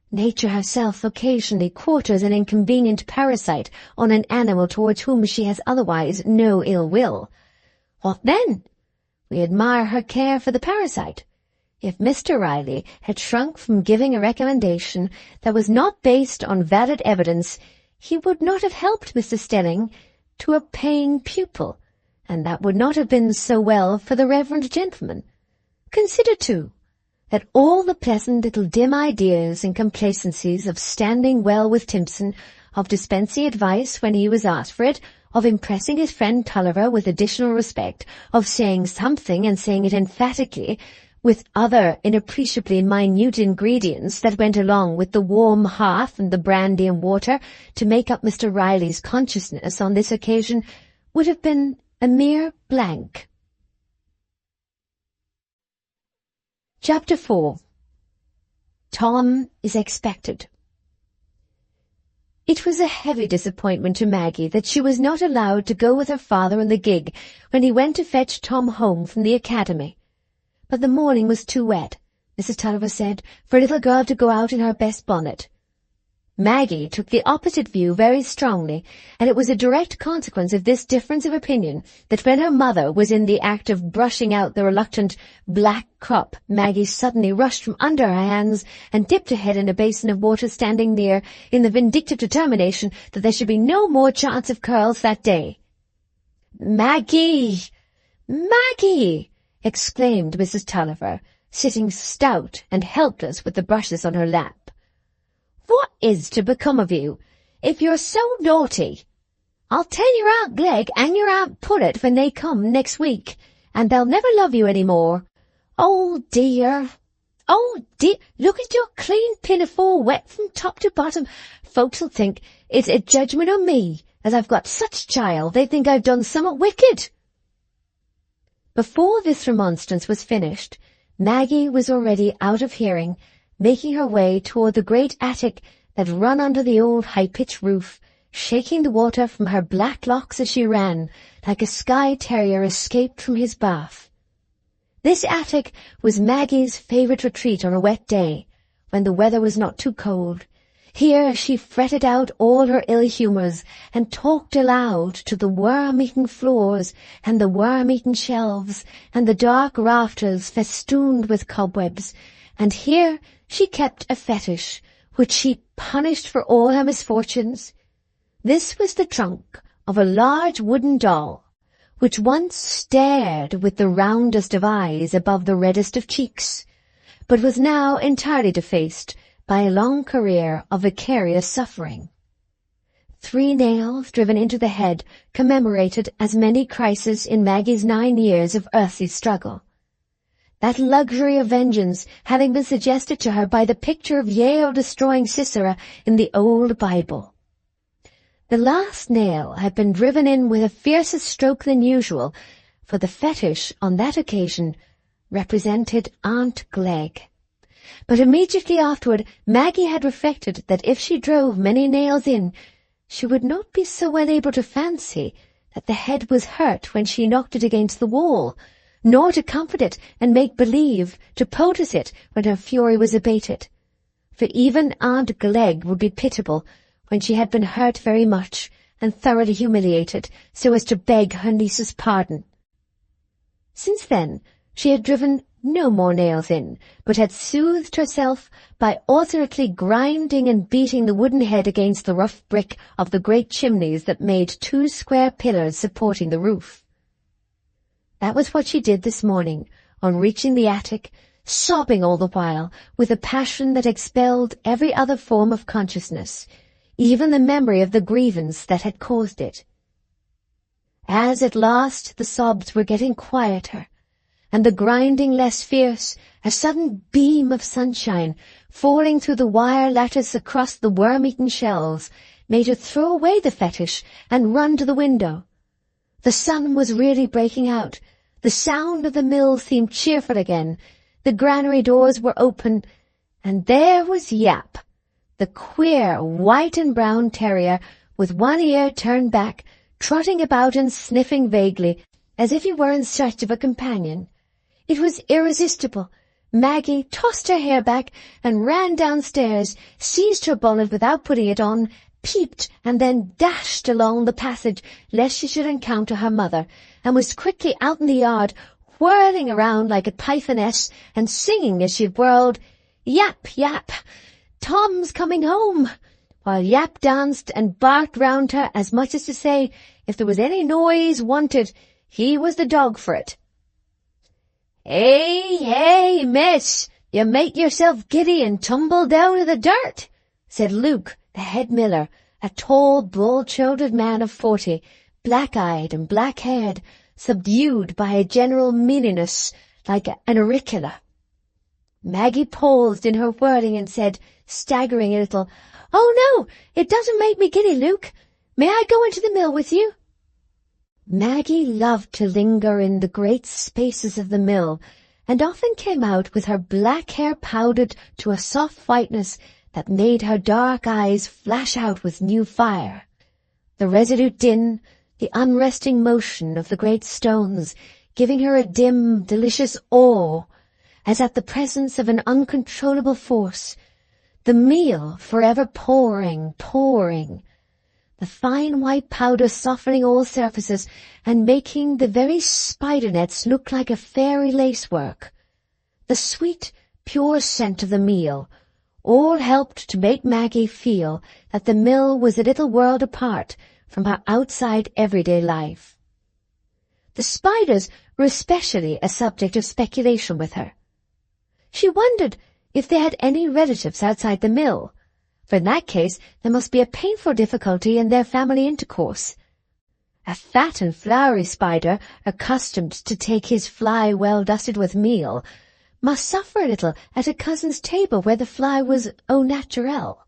Nature herself occasionally quarters an inconvenient parasite on an animal towards whom she has otherwise no ill will. What then? We admire her care for the parasite. If Mr. Riley had shrunk from giving a recommendation that was not based on valid evidence, he would not have helped Mr. Stelling to a paying pupil, and that would not have been so well for the reverend gentleman. Consider, too, that all the pleasant little dim ideas and complacencies of standing well with Timpson, of dispensing advice when he was asked for it, of impressing his friend Tulliver with additional respect, of saying something and saying it emphatically, with other inappreciably minute ingredients that went along with the warm hearth and the brandy and water to make up Mr. Riley's consciousness on this occasion, would have been a mere blank. Chapter 4. Tom is expected. It was a heavy disappointment to Maggie that she was not allowed to go with her father in the gig when he went to fetch Tom home from the academy. But the morning was too wet, Mrs. Tulliver said, for a little girl to go out in her best bonnet. Maggie took the opposite view very strongly, and it was a direct consequence of this difference of opinion that when her mother was in the act of brushing out the reluctant black crop, Maggie suddenly rushed from under her hands and dipped her head in a basin of water standing near, in the vindictive determination that there should be no more chance of curls that day. "Maggie! Maggie!" exclaimed Mrs. Tulliver, sitting stout and helpless with the brushes on her lap. "What is to become of you, if you're so naughty? I'll tell your Aunt Glegg and your Aunt Pullet when they come next week, and they'll never love you any more. Oh dear, look at your clean pinafore wet from top to bottom. Folks'll think it's a judgment on me, as I've got such child, they think I've done somewhat wicked." Before this remonstrance was finished, Maggie was already out of hearing, making her way toward the great attic that run under the old high-pitched roof, shaking the water from her black locks as she ran, like a Skye terrier escaped from his bath. This attic was Maggie's favourite retreat on a wet day, when the weather was not too cold. Here she fretted out all her ill-humours, and talked aloud to the worm-eaten floors, and the worm-eaten shelves, and the dark rafters festooned with cobwebs, and here she kept a fetish, which she punished for all her misfortunes. This was the trunk of a large wooden doll, which once stared with the roundest of eyes above the reddest of cheeks, but was now entirely defaced by a long career of vicarious suffering. 3 nails driven into the head commemorated as many crises in Maggie's 9 years of earthly struggle, that luxury of vengeance having been suggested to her by the picture of Jael destroying Sisera in the old Bible. The last nail had been driven in with a fiercer stroke than usual, for the fetish on that occasion represented Aunt Glegg. But immediately afterward Maggie had reflected that if she drove many nails in, she would not be so well able to fancy that the head was hurt when she knocked it against the wall, nor to comfort it and make believe, to poultice it when her fury was abated. For even Aunt Glegg would be pitiable when she had been hurt very much and thoroughly humiliated, so as to beg her niece's pardon. Since then she had driven no more nails in, but had soothed herself by alternately grinding and beating the wooden head against the rough brick of the great chimneys that made 2 square pillars supporting the roof. That was what she did this morning, on reaching the attic, sobbing all the while, with a passion that expelled every other form of consciousness, even the memory of the grievance that had caused it. As at last the sobs were getting quieter, and the grinding less fierce, a sudden beam of sunshine, falling through the wire lattice across the worm-eaten shelves, made her throw away the fetish and run to the window. The sun was really breaking out. The sound of the mill seemed cheerful again. The granary doors were open, and there was Yap, the queer white and brown terrier, with one ear turned back, trotting about and sniffing vaguely, as if he were in search of a companion. It was irresistible. Maggie tossed her hair back and ran downstairs, seized her bonnet without putting it on, peeped, and then dashed along the passage lest she should encounter her mother, and was quickly out in the yard, whirling around like a pythoness and singing as she whirled, "Yap, Yap, Tom's coming home," while Yap danced and barked round her as much as to say, if there was any noise wanted, he was the dog for it. "Hey, hey, miss, you make yourself giddy and tumble down in the dirt," said Luke, the head miller, a tall, broad-shouldered man of 40, black-eyed and black-haired, subdued by a general mealiness like an auricula. Maggie paused in her whirling and said, staggering a little, "Oh, no, it doesn't make me giddy, Luke. May I go into the mill with you?" Maggie loved to linger in the great spaces of the mill, and often came out with her black hair powdered to a soft whiteness that made her dark eyes flash out with new fire. The resolute din, the unresting motion of the great stones, giving her a dim, delicious awe, as at the presence of an uncontrollable force. The meal forever pouring, the fine white powder softening all surfaces and making the very spider nets look like a fairy lacework. The sweet, pure scent of the meal all helped to make Maggie feel that the mill was a little world apart from her outside everyday life. The spiders were especially a subject of speculation with her. She wondered if they had any relatives outside the mill, for in that case there must be a painful difficulty in their family intercourse. A fat and floury spider, accustomed to take his fly well dusted with meal, must suffer a little at a cousin's table where the fly was au naturel,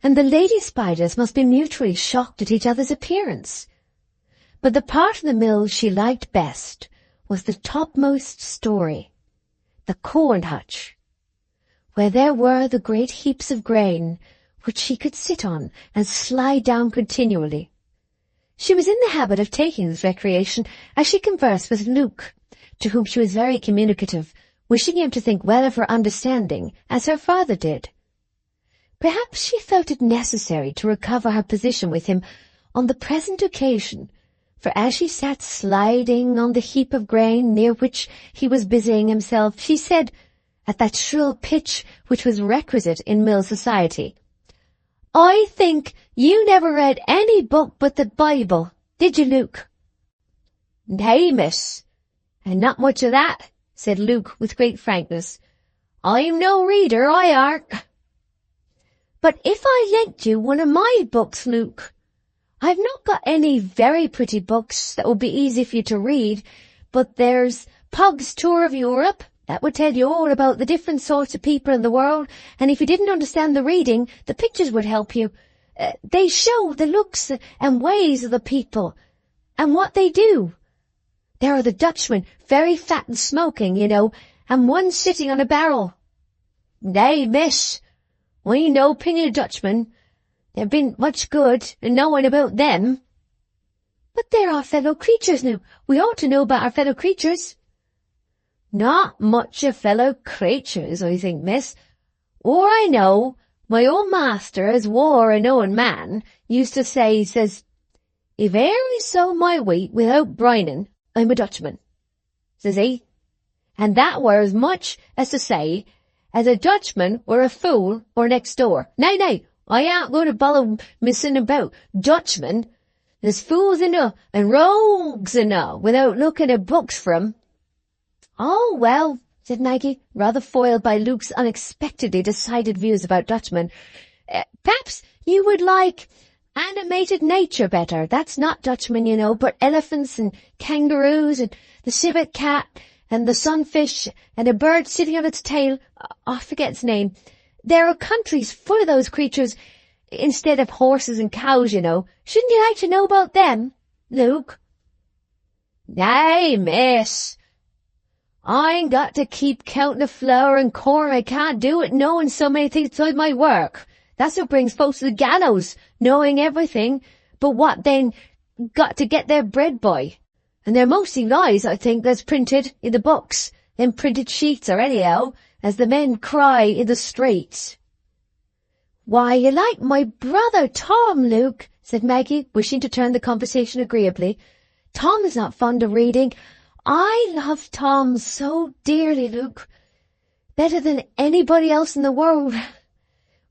and the lady spiders must be mutually shocked at each other's appearance. But the part of the mill she liked best was the topmost story, the corn hutch, where there were the great heaps of grain which she could sit on and slide down continually. She was in the habit of taking this recreation as she conversed with Luke, to whom she was very communicative, wishing him to think well of her understanding, as her father did. Perhaps she felt it necessary to recover her position with him on the present occasion, for as she sat sliding on the heap of grain near which he was busying himself, she said, at that shrill pitch which was requisite in mill society, "I think you never read any book but the Bible, did you, Luke?" "Nay, miss, and not much of that," said Luke with great frankness. "I'm no reader, I aren't." "But if I lent you one of my books, Luke? I've not got any very pretty books that would be easy for you to read, but there's Pug's Tour of Europe. That would tell you all about the different sorts of people in the world, and if you didn't understand the reading, the pictures would help you. They show the looks and ways of the people, and what they do. There are the Dutchmen, very fat and smoking, you know, and one sitting on a barrel." "Nay, miss, we no opinion of Dutchmen. There been much good in knowing about them." "But they're our fellow creatures now. We ought to know about our fellow creatures." "Not much of fellow creatures, I think, miss. Or I know, my old master, as war a knowing man, used to say, he says, 'If e'er I sow my wheat without brining, I'm a Dutchman,' says he. And that were as much as to say, as a Dutchman were a fool or next door. Nay, I ain't going to bother missing about Dutchmen. There's fools enough and rogues enough without looking at books for 'em." "Oh, well," said Maggie, rather foiled by Luke's unexpectedly decided views about Dutchmen, "perhaps you would like animated nature better. That's not Dutchmen, you know, but elephants and kangaroos and the civet cat and the sunfish, and a bird sitting on its tail. I forget its name. There are countries full of those creatures, instead of horses and cows, you know. Shouldn't you like to know about them, Luke? Nay, miss. I ain't got to keep counting the flour and corn. I can't do it knowing so many things inside my work. That's what brings folks to the gallows, knowing everything, but what then got to get their bread by. And they're mostly lies, I think, that's printed in the books, them printed sheets or anyhow, as the men cry in the streets. Why, you like my brother Tom, Luke, said Maggie, wishing to turn the conversation agreeably. Tom is not fond of reading. I love Tom so dearly, Luke, better than anybody else in the world.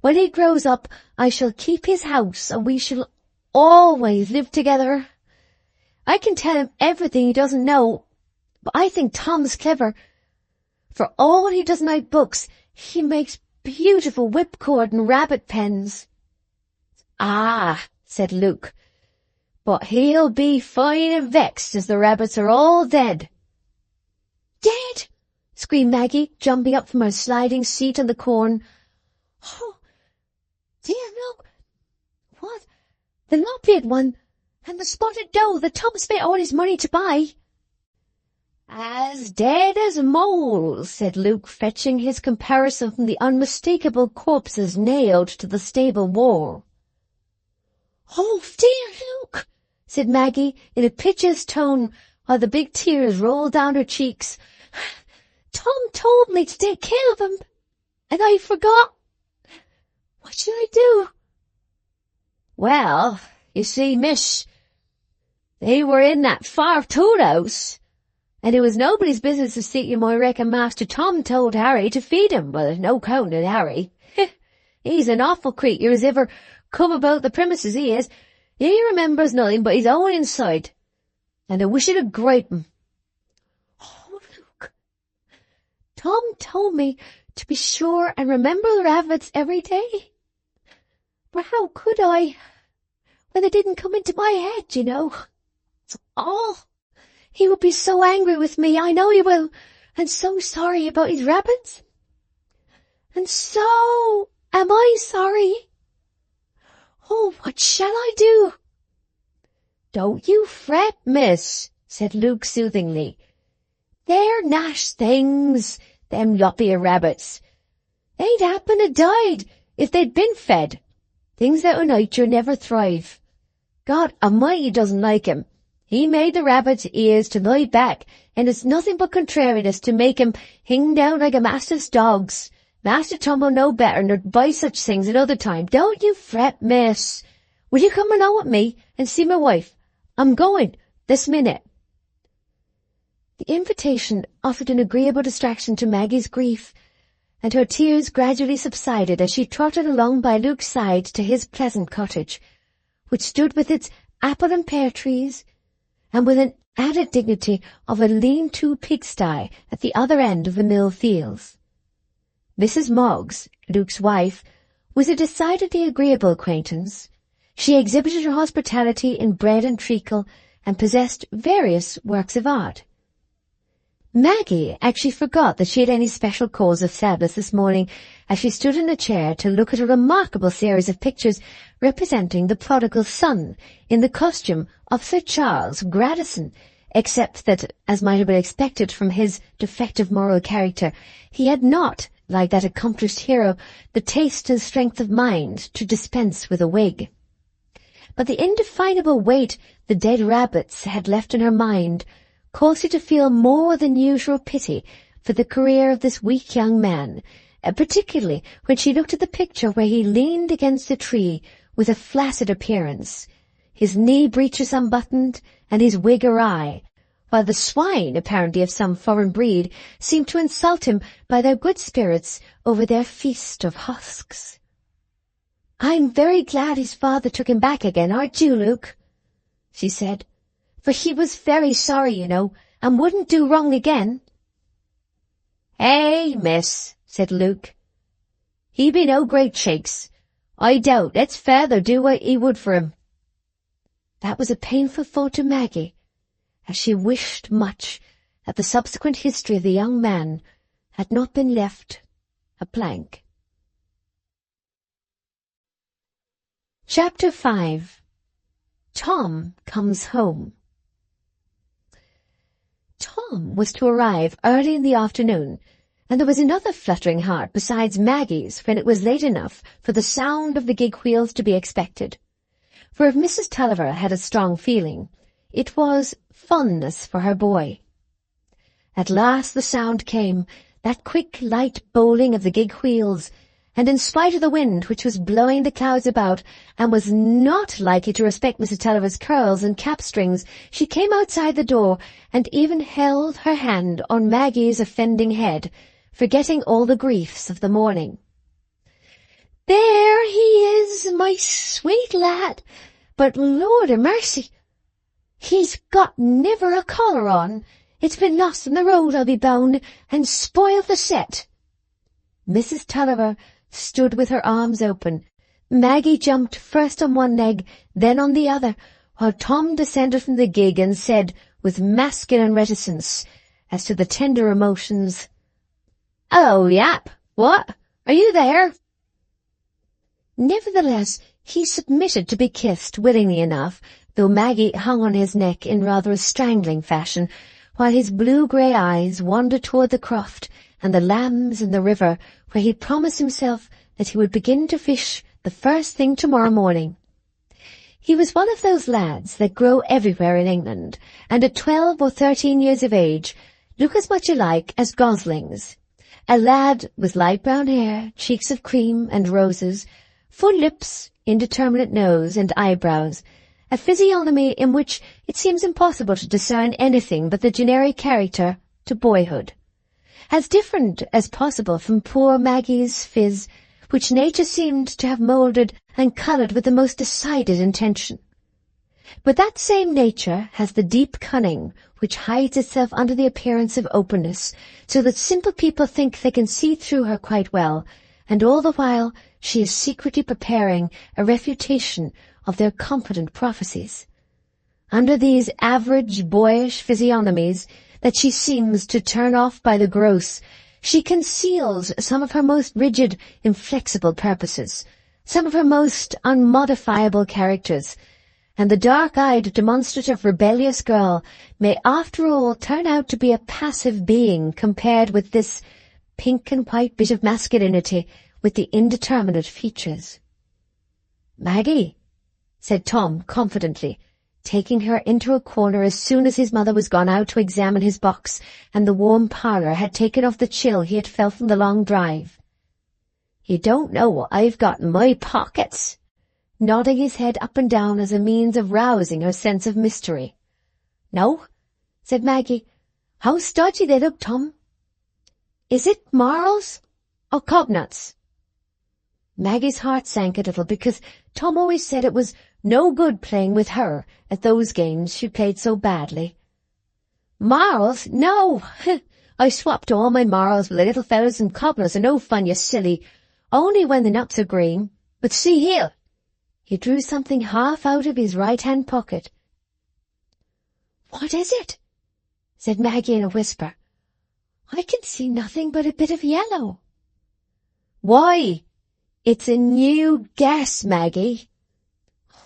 When he grows up, I shall keep his house, and we shall always live together. I can tell him everything he doesn't know, but I think Tom's clever. For all he doesn't like books, he makes beautiful whipcord and rabbit pens. Ah, said Luke, but he'll be fine and vexed as the rabbits are all dead. Dead? Screamed Maggie, jumping up from her sliding seat on the corn. Oh, dear Luke, what? The lop-eared one, and the spotted doe that Tom spent all his money to buy. As dead as moles, said Luke, fetching his comparison from the unmistakable corpses nailed to the stable wall. Oh, dear Luke, said Maggie in a piteous tone, while the big tears rolled down her cheeks. Tom told me to take care of him, and I forgot. What should I do? Well, you see, miss, they were in that far toad house, and it was nobody's business to see him. I reckon Master Tom told Harry to feed him. Well, there's no counting at Harry. He's an awful creature as ever come about the premises, he is. He remembers nothing but his own inside, and I wish it'd gripe him. Oh, Luke, Tom told me to be sure and remember the rabbits every day. But how could I, when they didn't come into my head, you know? Oh, he will be so angry with me, I know he will, and so sorry about his rabbits. And so am I sorry. Oh, what shall I do? Don't you fret, miss, said Luke soothingly. They're nash things, them lop-eared rabbits. They'd happen to died if they'd been fed. Things out of nature never thrive. God Almighty doesn't like 'em. He made the rabbit's ears to lie back, and it's nothing but contrariness to make 'em hang down like a mastiff's dogs. Master Tom will know better nor buy such things another time. Don't you fret, miss. Will you come along with me and see my wife? I'm going this minute. The invitation offered an agreeable distraction to Maggie's grief, and her tears gradually subsided as she trotted along by Luke's side to his pleasant cottage, which stood with its apple and pear trees, and with an added dignity of a lean-to pigsty at the other end of the mill fields. Mrs. Moggs, Luke's wife, was a decidedly agreeable acquaintance. She exhibited her hospitality in bread and treacle, and possessed various works of art. Maggie actually forgot that she had any special cause of sadness this morning as she stood in a chair to look at a remarkable series of pictures representing the prodigal son in the costume of Sir Charles Grandison, except that, as might have been expected from his defective moral character, he had not, like that accomplished hero, the taste and strength of mind to dispense with a wig. But the indefinable weight the dead rabbits had left in her mind caused her to feel more than usual pity for the career of this weak young man, particularly when she looked at the picture where he leaned against a tree with a flaccid appearance, his knee breeches unbuttoned and his wig awry, while the swine, apparently of some foreign breed, seemed to insult him by their good spirits over their feast of husks. "I'm very glad his father took him back again, aren't you, Luke?" she said, "for he was very sorry, you know, and wouldn't do wrong again." "Eh, miss," said Luke, "he be no great shakes. I doubt let's father do what he would for him." That was a painful thought to Maggie, as she wished much that the subsequent history of the young man had not been left a blank. Chapter 5. Tom Comes Home. Tom was to arrive early in the afternoon, and there was another fluttering heart besides Maggie's when it was late enough for the sound of the gig wheels to be expected. For if Mrs. Tulliver had a strong feeling, it was fondness for her boy. At last the sound came, that quick, light bowling of the gig wheels, and in spite of the wind which was blowing the clouds about and was not likely to respect Mrs. Tulliver's curls and cap strings, she came outside the door and even held her hand on Maggie's offending head, forgetting all the griefs of the morning. "There he is, my sweet lad, but Lord a mercy, he's got never a collar on. It's been lost on the road, I'll be bound, and spoiled the set." Mrs. Tulliver stood with her arms open. Maggie jumped first on one leg, then on the other, while Tom descended from the gig and said, with masculine reticence as to the tender emotions, "Oh, yap, what? Are you there?" Nevertheless, he submitted to be kissed willingly enough, though Maggie hung on his neck in rather a strangling fashion, while his blue-grey eyes wandered toward the croft and the lambs in the river, where he promised himself that he would begin to fish the first thing tomorrow morning. He was one of those lads that grow everywhere in England, and at 12 or 13 years of age look as much alike as goslings. A lad with light brown hair, cheeks of cream and roses, full lips, indeterminate nose and eyebrows, a physiognomy in which it seems impossible to discern anything but the generic character to boyhood. As different as possible from poor Maggie's phiz, which nature seemed to have moulded and coloured with the most decided intention. But that same nature has the deep cunning which hides itself under the appearance of openness, so that simple people think they can see through her quite well, and all the while she is secretly preparing a refutation of their confident prophecies. Under these average boyish physiognomies that she seems to turn off by the gross, she conceals some of her most rigid, inflexible purposes, some of her most unmodifiable characters, and the dark-eyed, demonstrative, rebellious girl may after all turn out to be a passive being compared with this pink and white bit of masculinity with the indeterminate features. "Maggie," said Tom confidently, taking her into a corner as soon as his mother was gone out to examine his box and the warm parlour had taken off the chill he had felt from the long drive. "You don't know what I've got in my pockets," nodding his head up and down as a means of rousing her sense of mystery. "No," said Maggie. "How stodgy they look, Tom. Is it marls or cobnuts?" Maggie's heart sank a little, because Tom always said it was no good playing with her at those games she played so badly. "Marls? No! I swapped all my marls with the little fellows, and cobblers are no fun, you silly, only when the nuts are green. But see here." He drew something half out of his right-hand pocket. "What is it?" said Maggie in a whisper. "I can see nothing but a bit of yellow." "Why, it's a new guess, Maggie."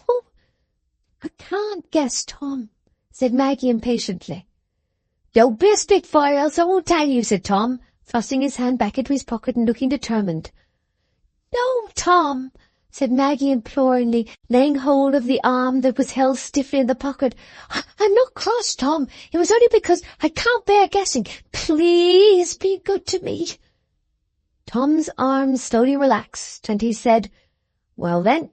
"Oh, I can't guess, Tom," said Maggie impatiently. "Don't be a spitfire, else I won't tell you," said Tom, thrusting his hand back into his pocket and looking determined. "No, Tom," said Maggie imploringly, laying hold of the arm that was held stiffly in the pocket. "I'm not cross, Tom. It was only because I can't bear guessing. Please be good to me." Tom's arm slowly relaxed, and he said, "Well then,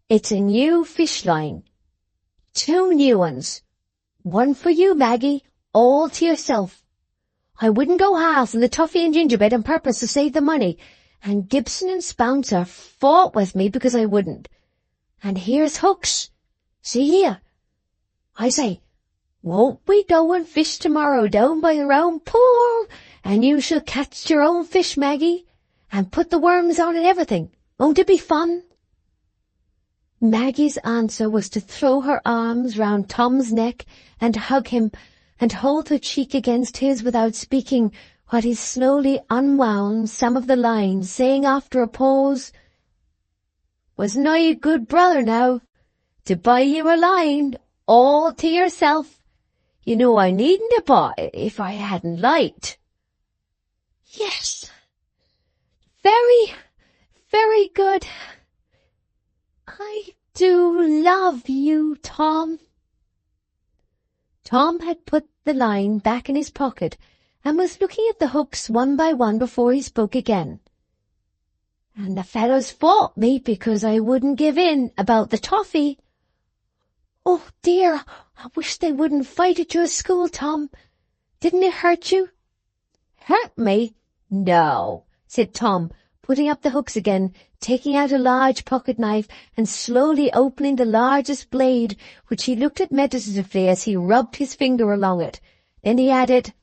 it's a new fish line. 2 new ones. One for you, Maggie, all to yourself. I wouldn't go halves in the toffee and gingerbread on purpose to save the money, and Gibson and Spouncer fought with me because I wouldn't. And here's hooks. See here. I say, won't we go and fish tomorrow down by the round pool, and you shall catch your own fish, Maggie, and put the worms on and everything? Won't it be fun?" Maggie's answer was to throw her arms round Tom's neck and hug him, and hold her cheek against his without speaking, while he slowly unwound some of the lines, saying after a pause, "Wasn't I a good brother now, to buy you a line, all to yourself? You know I needn't have bought it if I hadn't liked." "Yes, very, very good. I do love you, Tom." Tom had put the line back in his pocket and was looking at the hooks one by one before he spoke again. "And the fellows fought me because I wouldn't give in about the toffee. Oh dear, I wish they wouldn't fight at your school, Tom. Didn't it hurt you?" "Hurt me? No," said Tom, putting up the hooks again, taking out a large pocket knife and slowly opening the largest blade, which he looked at meditatively as he rubbed his finger along it. Then he added,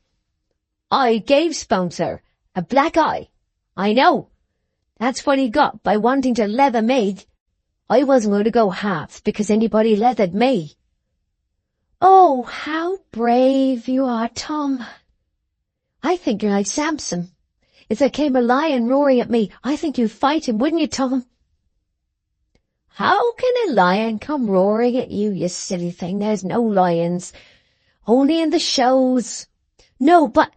"I gave Spencer a black eye. I know. That's what he got by wanting to leather me. I wasn't going to go halves because anybody leathered me." "Oh, how brave you are, Tom. I think you're like Samson. If there came a lion roaring at me, I think you'd fight him, wouldn't you, Tom?" "How can a lion come roaring at you, you silly thing? There's no lions. Only in the shows." "No, but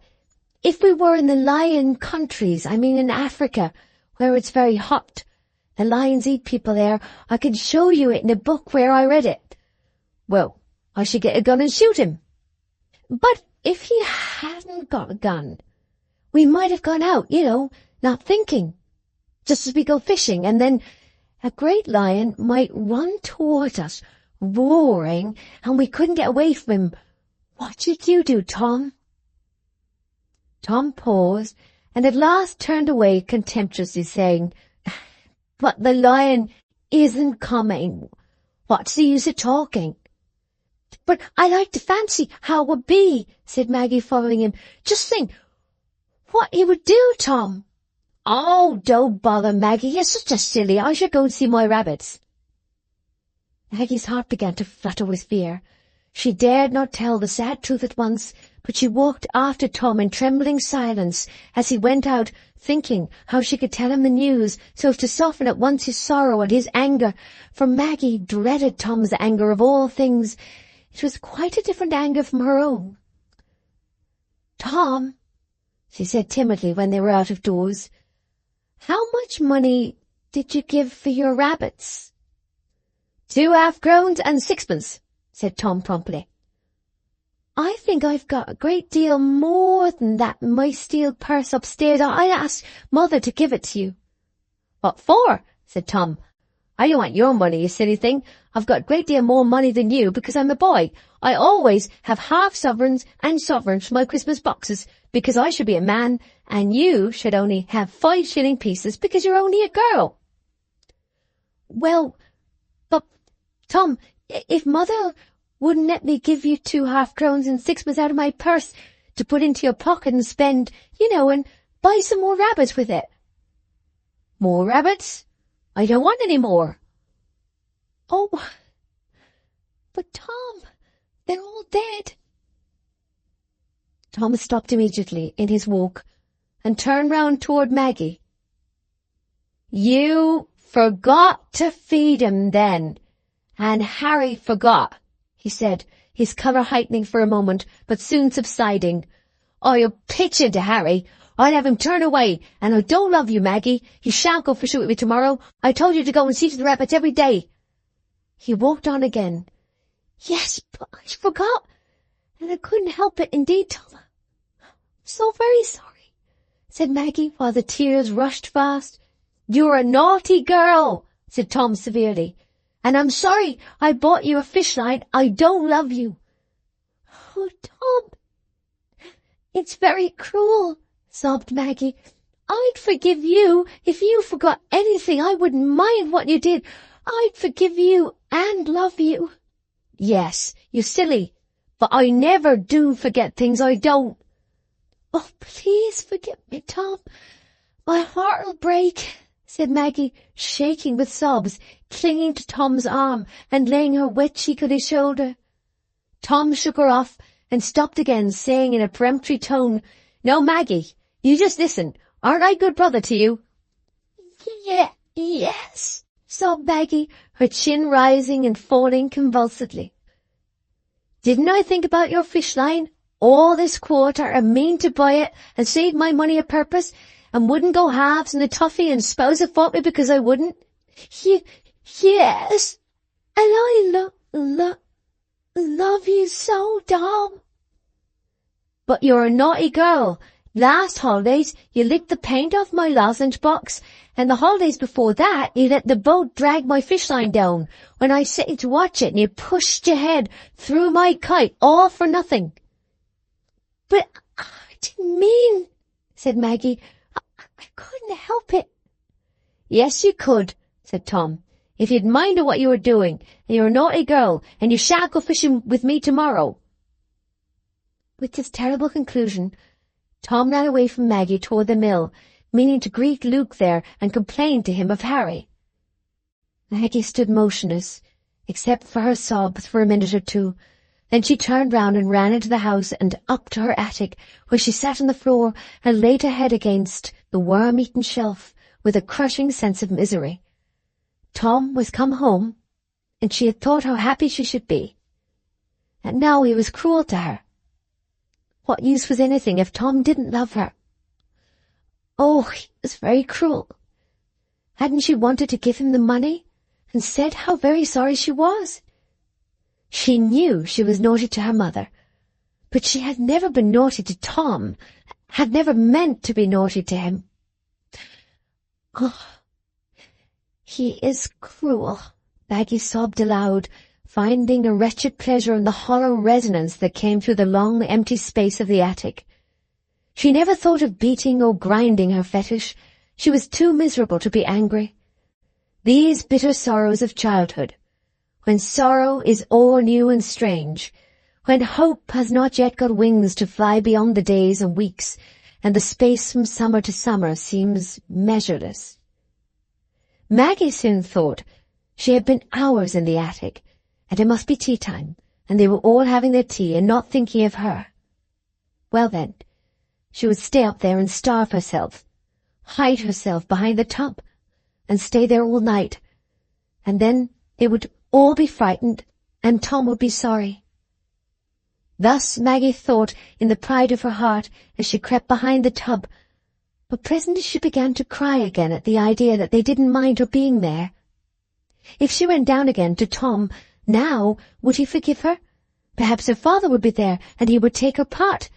if we were in the lion countries, I mean in Africa, where it's very hot. The lions eat people there. I could show you it in a book where I read it." "Well, I should get a gun and shoot him." "But if he hadn't got a gun, we might have gone out, not thinking, just as we go fishing, and then a great lion might run towards us, roaring, and we couldn't get away from him. What should you do, Tom?" Tom paused, and at last turned away contemptuously, saying, "But the lion isn't coming. What's the use of talking?" "But I like to fancy how it would be," said Maggie, following him. "Just think what he would do, Tom." "Oh, don't bother, Maggie. You're such a silly. I should go and see my rabbits." Maggie's heart began to flutter with fear. She dared not tell the sad truth at once, but she walked after Tom in trembling silence as he went out, thinking how she could tell him the news so as to soften at once his sorrow and his anger, for Maggie dreaded Tom's anger of all things. It was quite a different anger from her own. "Tom," she said timidly when they were out of doors, "how much money did you give for your rabbits?" 2 half-crowns and 6pence, said Tom promptly. "I think I've got a great deal more than that in my steel purse upstairs. I asked Mother to give it to you." "What for?" said Tom. "I don't want your money, you silly thing. I've got a great deal more money than you because I'm a boy. I always have half-sovereigns and sovereigns for my Christmas boxes because I should be a man, and you should only have 5-shilling pieces because you're only a girl." "Well, but, Tom, if Mother wouldn't let me give you 2 half-crowns and 6pence out of my purse to put into your pocket and spend, and buy some more rabbits with it." "More rabbits? I don't want any more." "Oh, but Tom, they're all dead." Tom stopped immediately in his walk and turned round toward Maggie. "You forgot to feed him then, and Harry forgot," he said, his colour heightening for a moment, but soon subsiding. "I'll pitch into Harry. I'll have him turn away, and I don't love you, Maggie. You shan't go fishing with me tomorrow. I told you to go and see to the rabbits every day." He walked on again. "Yes, but I forgot, and I couldn't help it, indeed, Tom. I'm so very sorry," said Maggie, while the tears rushed fast. "You're a naughty girl," said Tom severely, "and I'm sorry I bought you a fish line. I don't love you." "Oh, Tom, it's very cruel," sobbed Maggie. "I'd forgive you if you forgot anything. I wouldn't mind what you did. I'd forgive you and love you." "Yes, you silly, but I never do forget things. I don't." "Oh, please forgive me, Tom. My heart'll break," said Maggie, shaking with sobs, clinging to Tom's arm and laying her wet cheek on his shoulder. Tom shook her off and stopped again, saying in a peremptory tone, "Now, Maggie, you just listen. Aren't I good brother to you?" Yes, sobbed Maggie, her chin rising and falling convulsively. "Didn't I think about your fish line all this quarter and mean to buy it and save my money a purpose and wouldn't go halves in the toffee and spouse have fought me because I wouldn't? Yes, and I love you so, Dom." "But you're a naughty girl. Last holidays you licked the paint off my lozenge box, and the holidays before that you let the boat drag my fish line down when I sat to watch it, and you pushed your head through my kite, all for nothing." "But I didn't mean," said Maggie. I couldn't help it." "Yes, you could," said Tom. "If you'd minded what you were doing, and you're a naughty girl, and you shan't go fishing with me tomorrow." With this terrible conclusion, Tom ran away from Maggie toward the mill, meaning to greet Luke there and complain to him of Harry. Maggie stood motionless, except for her sobs, for a minute or two. Then she turned round and ran into the house and up to her attic, where she sat on the floor and laid her head against the worm-eaten shelf with a crushing sense of misery. Tom was come home, and she had thought how happy she should be. And now he was cruel to her. What use was anything if Tom didn't love her? Oh, he was very cruel. Hadn't she wanted to give him the money, and said how very sorry she was? She knew she was naughty to her mother, but she had never been naughty to Tom, had never meant to be naughty to him. "Oh, he is cruel," Maggie sobbed aloud, finding a wretched pleasure in the hollow resonance that came through the long, empty space of the attic. She never thought of beating or grinding her fetish. She was too miserable to be angry. These bitter sorrows of childhood, when sorrow is all new and strange, when hope has not yet got wings to fly beyond the days and weeks, and the space from summer to summer seems measureless. Maggie soon thought she had been hours in the attic, and it must be tea-time, and they were all having their tea and not thinking of her. Well then, she would stay up there and starve herself, hide herself behind the tub, and stay there all night, and then they would all be frightened, and Tom would be sorry. Thus Maggie thought in the pride of her heart as she crept behind the tub, but presently she began to cry again at the idea that they didn't mind her being there. If she went down again to Tom now, would he forgive her? Perhaps her father would be there, and he would take her part.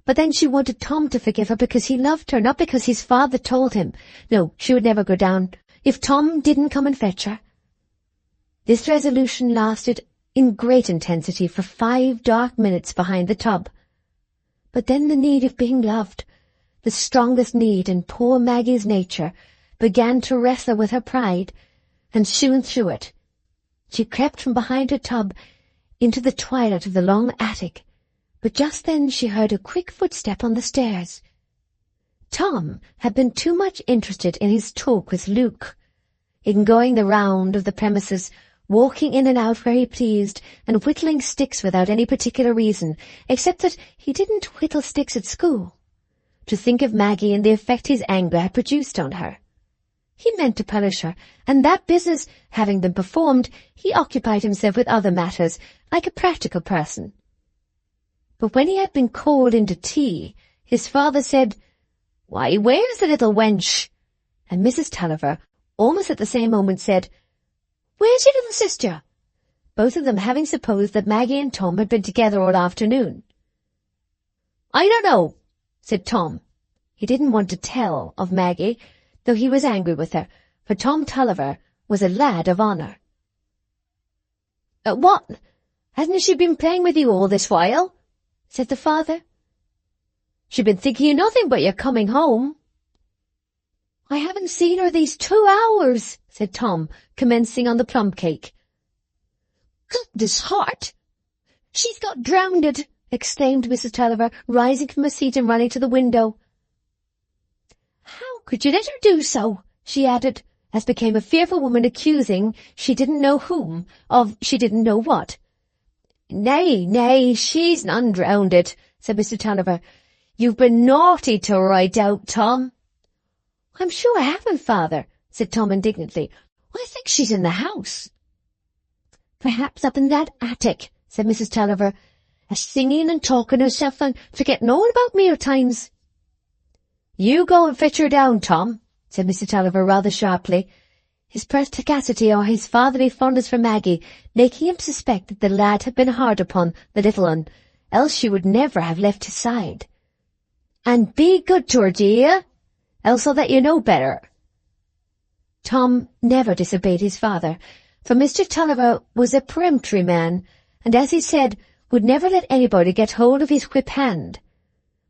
But then she wanted Tom to forgive her because he loved her, not because his father told him. No, she would never go down, if Tom didn't come and fetch her. This resolution lasted in great intensity for 5 dark minutes behind the tub. But then the need of being loved, the strongest need in poor Maggie's nature, began to wrestle with her pride, and soon through it. She crept from behind her tub into the twilight of the long attic, but just then she heard a quick footstep on the stairs. Tom had been too much interested in his talk with Luke, in going the round of the premises, walking in and out where he pleased, and whittling sticks without any particular reason, except that he didn't whittle sticks at school, to think of Maggie and the effect his anger had produced on her. He meant to punish her, and that business having been performed, he occupied himself with other matters, like a practical person. But when he had been called in to tea, his father said, "Why, where's the little wench?" And Mrs. Tulliver, almost at the same moment, said, "Where's your little sister?" Both of them having supposed that Maggie and Tom had been together all afternoon. "I don't know," said Tom. He didn't want to tell of Maggie, though he was angry with her, for Tom Tulliver was a lad of honour. "What? Hasn't she been playing with you all this while?" said the father. "She's been thinking of nothing but your coming home." "I haven't seen her these 2 hours," said Tom, commencing on the plum cake. "Goodness heart! She's got drowned," exclaimed Mrs. Tulliver, rising from her seat and running to the window. "How could you let her do so?" she added, as became a fearful woman accusing she didn't know whom of she didn't know what. Nay, she's none drownded, said Mr. Tulliver. You've been naughty to her, I doubt, Tom. I'm sure I haven't, father, said Tom indignantly. I think she's in the house. Perhaps up in that attic, said Mrs. Tulliver, a-singing and talking herself and forgetting all about meal times. You go and fetch her down, Tom, said Mr. Tulliver rather sharply, his perspicacity or his fatherly fondness for Maggie making him suspect that the lad had been hard upon the little one, else she would never have left his side. And be good to her, dear, else I'll let you know better. Tom never disobeyed his father, for Mr. Tulliver was a peremptory man, and, as he said, would never let anybody get hold of his whip hand.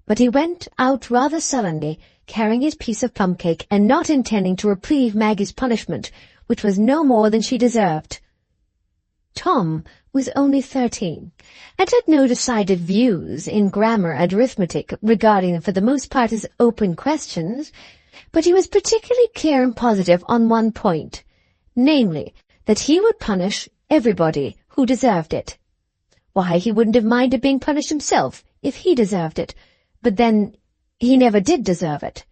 But he went out rather sullenly, carrying his piece of plum-cake, and not intending to reprieve Maggie's punishment, which was no more than she deserved. Tom was only 13, and had no decided views in grammar and arithmetic, regarding them for the most part as open questions, but he was particularly clear and positive on one point, namely, that he would punish everybody who deserved it. Why, he wouldn't have minded being punished himself if he deserved it, but then he never did deserve it.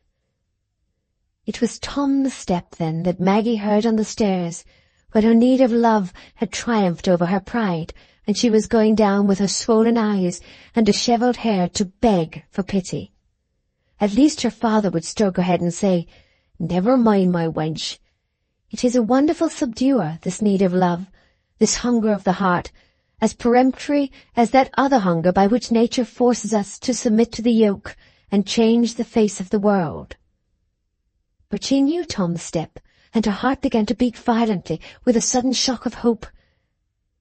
It was Tom's step, then, that Maggie heard on the stairs, when her need of love had triumphed over her pride, and she was going down with her swollen eyes and dishevelled hair to beg for pity. At least her father would stroke her head and say, "Never mind, my wench. It is a wonderful subduer, this need of love, this hunger of the heart, as peremptory as that other hunger by which nature forces us to submit to the yoke and change the face of the world." But she knew Tom's step, and her heart began to beat violently with a sudden shock of hope.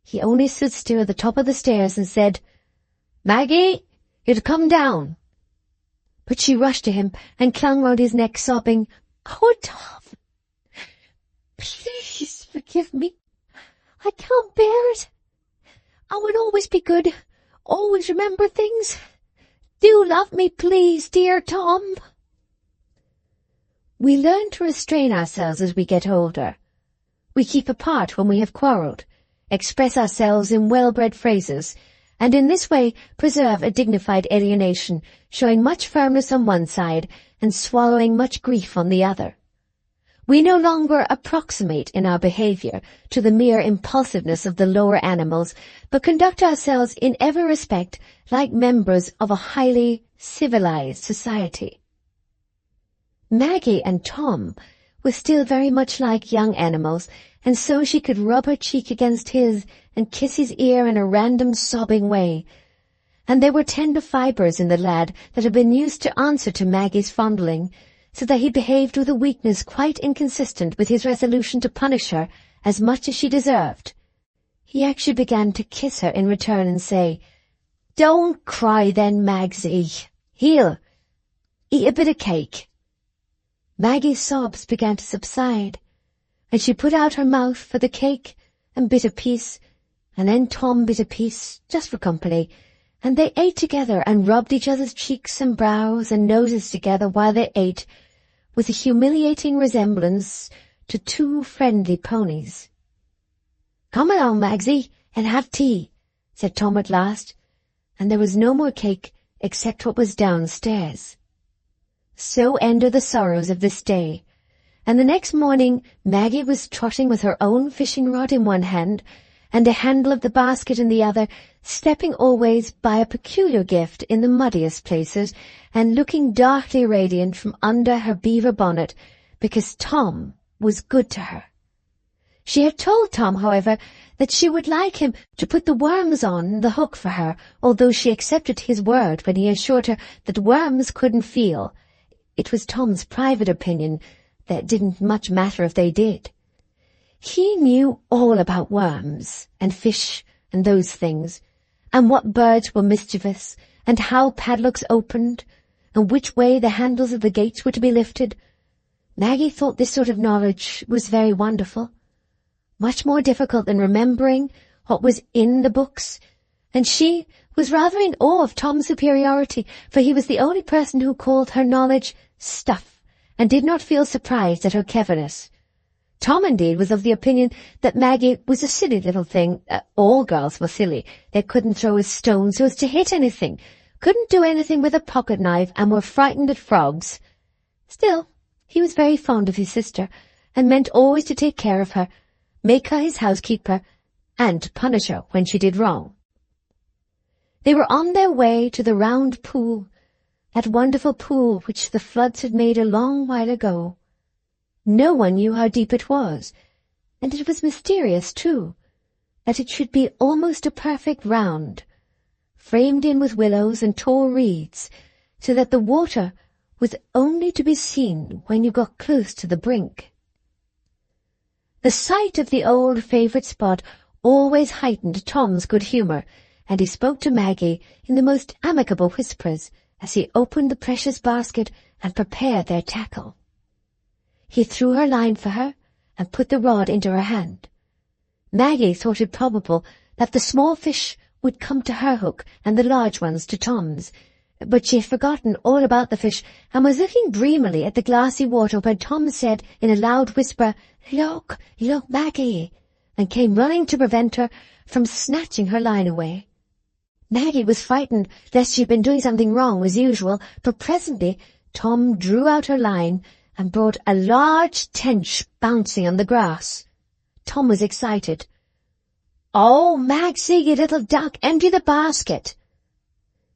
He only stood still at the top of the stairs and said, "Maggie, you're to come down." But she rushed to him and clung round his neck, sobbing, "Oh, Tom, please forgive me. I can't bear it. I would always be good, always remember things. Do love me, please, dear Tom." We learn to restrain ourselves as we get older. We keep apart when we have quarrelled, express ourselves in well-bred phrases, and in this way preserve a dignified alienation, showing much firmness on one side and swallowing much grief on the other. We no longer approximate in our behaviour to the mere impulsiveness of the lower animals, but conduct ourselves in every respect like members of a highly civilized society. Maggie and Tom were still very much like young animals, and so she could rub her cheek against his and kiss his ear in a random sobbing way. And there were tender fibres in the lad that had been used to answer to Maggie's fondling, so that he behaved with a weakness quite inconsistent with his resolution to punish her as much as she deserved. He actually began to kiss her in return and say, "Don't cry then, Magsie. Here, eat a bit of cake." Maggie's sobs began to subside, and she put out her mouth for the cake and bit a piece, and then Tom bit a piece, just for company, and they ate together and rubbed each other's cheeks and brows and noses together while they ate, with a humiliating resemblance to two friendly ponies. "Come along, Magsie, and have tea," said Tom at last, and there was no more cake except what was downstairs. So ended the sorrows of this day, and the next morning Maggie was trotting with her own fishing-rod in one hand and the handle of the basket in the other, stepping always by a peculiar gift in the muddiest places, and looking darkly radiant from under her beaver bonnet, because Tom was good to her. She had told Tom, however, that she would like him to put the worms on the hook for her, although she accepted his word when he assured her that worms couldn't feel. It was Tom's private opinion that it didn't much matter if they did. He knew all about worms and fish and those things, and what birds were mischievous, and how padlocks opened, and which way the handles of the gates were to be lifted. Maggie thought this sort of knowledge was very wonderful, much more difficult than remembering what was in the books, and she was rather in awe of Tom's superiority, for he was the only person who called her knowledge stuff, and did not feel surprised at her cleverness. Tom, indeed, was of the opinion that Maggie was a silly little thing. All girls were silly. They couldn't throw a stone so as to hit anything, couldn't do anything with a pocket knife, and were frightened at frogs. Still, he was very fond of his sister, and meant always to take care of her, make her his housekeeper, and punish her when she did wrong. They were on their way to the round pool, that wonderful pool which the floods had made a long while ago. No one knew how deep it was, and it was mysterious, too, that it should be almost a perfect round, framed in with willows and tall reeds, so that the water was only to be seen when you got close to the brink. The sight of the old favourite spot always heightened Tom's good humour, and he spoke to Maggie in the most amicable whispers as he opened the precious basket and prepared their tackle. He threw her line for her and put the rod into her hand. Maggie thought it probable that the small fish would come to her hook and the large ones to Tom's, but she had forgotten all about the fish and was looking dreamily at the glassy water when Tom said in a loud whisper, "Look, look, Maggie," and came running to prevent her from snatching her line away. Maggie was frightened lest she had been doing something wrong as usual, but presently Tom drew out her line and brought a large tench bouncing on the grass. Tom was excited. "Oh, Magsie, you little duck, empty the basket."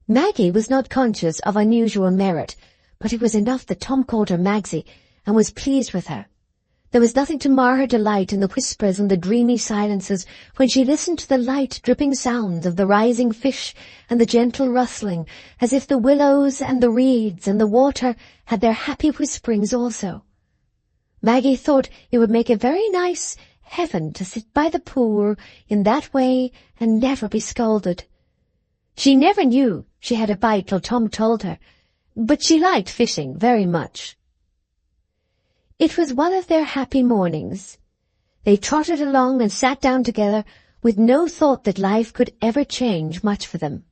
Maggie was not conscious of unusual merit, but it was enough that Tom called her Magsie, and was pleased with her. There was nothing to mar her delight in the whispers and the dreamy silences when she listened to the light dripping sounds of the rising fish and the gentle rustling, as if the willows and the reeds and the water had their happy whisperings also. Maggie thought it would make a very nice heaven to sit by the pool in that way and never be scolded. She never knew she had a bite till Tom told her, but she liked fishing very much. It was one of their happy mornings. They trotted along and sat down together with no thought that life could ever change much for them.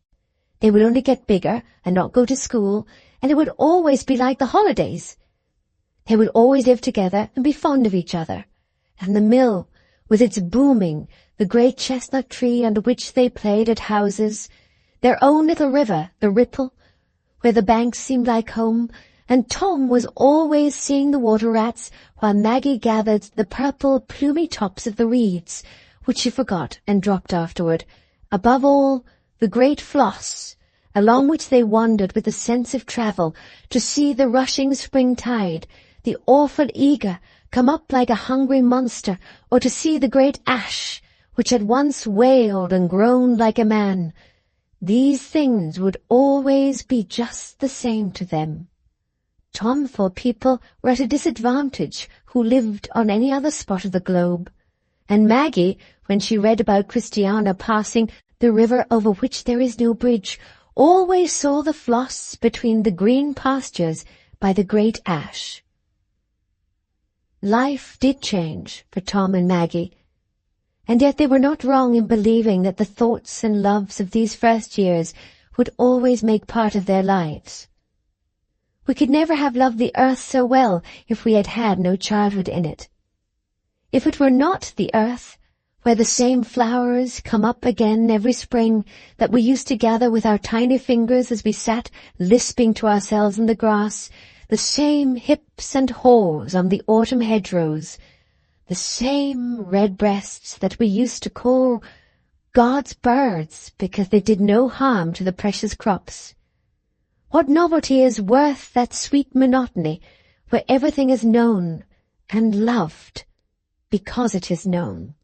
They would only get bigger and not go to school, and it would always be like the holidays. They would always live together and be fond of each other. And the mill, with its booming, the great chestnut tree under which they played at houses, their own little river, the Ripple, where the banks seemed like home, and Tom was always seeing the water rats while Maggie gathered the purple plumy tops of the reeds, which she forgot and dropped afterward. Above all, the great Floss, along which they wandered with a sense of travel, to see the rushing spring tide, the awful eager come up like a hungry monster, or to see the great ash, which had once wailed and groaned like a man. These things would always be just the same to them. Tom thought people were at a disadvantage who lived on any other spot of the globe, and Maggie, when she read about Christiana passing the river over which there is no bridge, always saw the Floss between the green pastures by the great ash. Life did change for Tom and Maggie, and yet they were not wrong in believing that the thoughts and loves of these first years would always make part of their lives. We could never have loved the earth so well if we had had no childhood in it. If it were not the earth, where the same flowers come up again every spring that we used to gather with our tiny fingers as we sat lisping to ourselves in the grass, the same hips and haws on the autumn hedgerows, the same redbreasts that we used to call God's birds because they did no harm to the precious crops. What novelty is worth that sweet monotony where everything is known and loved because it is known?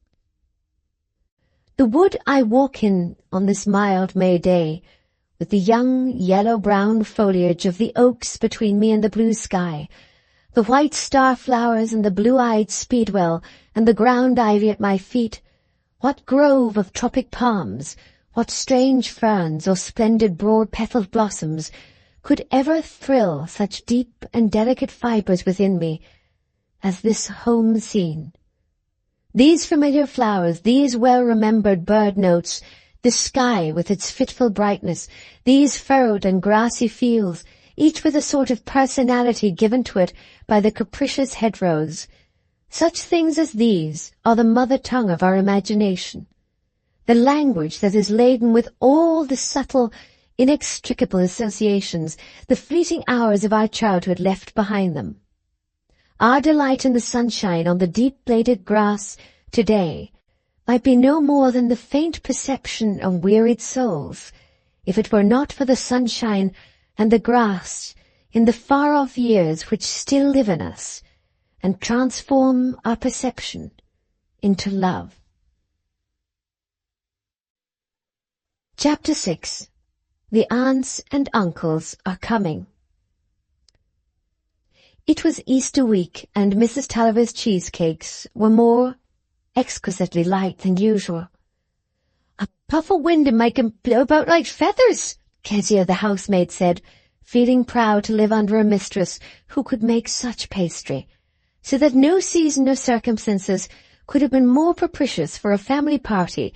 The wood I walk in on this mild May day, with the young yellow-brown foliage of the oaks between me and the blue sky, the white star-flowers and the blue-eyed speedwell and the ground ivy at my feet, what grove of tropic palms, what strange ferns or splendid broad-petalled blossoms could ever thrill such deep and delicate fibres within me as this home scene? These familiar flowers, these well-remembered bird notes, this sky with its fitful brightness, these furrowed and grassy fields, each with a sort of personality given to it by the capricious hedgerows, Such things as these are the mother tongue of our imagination, the language that is laden with all the subtle, inextricable associations the fleeting hours of our childhood left behind them. Our delight in the sunshine on the deep-bladed grass today might be no more than the faint perception of wearied souls, if it were not for the sunshine and the grass in the far-off years which still live in us, and transform our perception into love. Chapter 6. The aunts and uncles are coming. It was Easter week, and Mrs. Tulliver's cheesecakes were more exquisitely light than usual. "A puff of wind and make 'em blow about like feathers," Kezia the housemaid said, feeling proud to live under a mistress who could make such pastry, so that no season or circumstances could have been more propitious for a family party,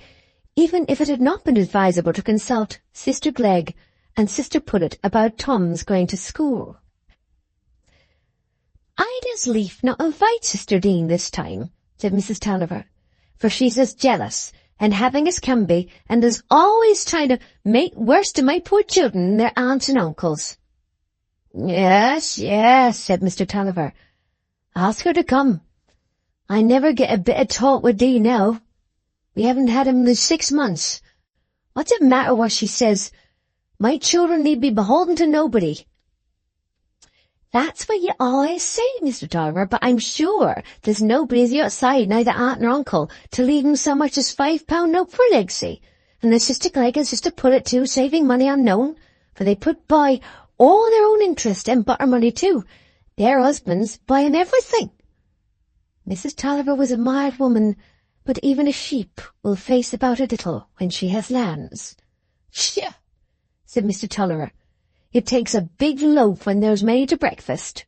even if it had not been advisable to consult Sister Glegg and Sister Pullet about Tom's going to school. "I'd as lief not invite Sister Dean this time," said Mrs. Tulliver, "for she's as jealous and having as can be, and is always trying to make worse to my poor children and their aunts and uncles." Yes, yes," said Mr. Tulliver. "Ask her to come. I never get a bit of talk with Dee now. We haven't had him in 6 months. What's it matter what she says? My children need be beholden to nobody." "That's what you always say, Mr. Tulliver, but I'm sure there's nobody at the outside, neither aunt nor uncle, to leave 'em so much as £5 note for legacy. And there's Sister Glegg and Sister Pullet too, saving money unknown, for they put by all their own interest and butter money too, their husbands buying everything." Mrs. Tulliver was a mild woman, but even a sheep will face about a little when she has lambs. "Pshaw," said Mr. Tulliver. "It takes a big loaf when there's many to breakfast.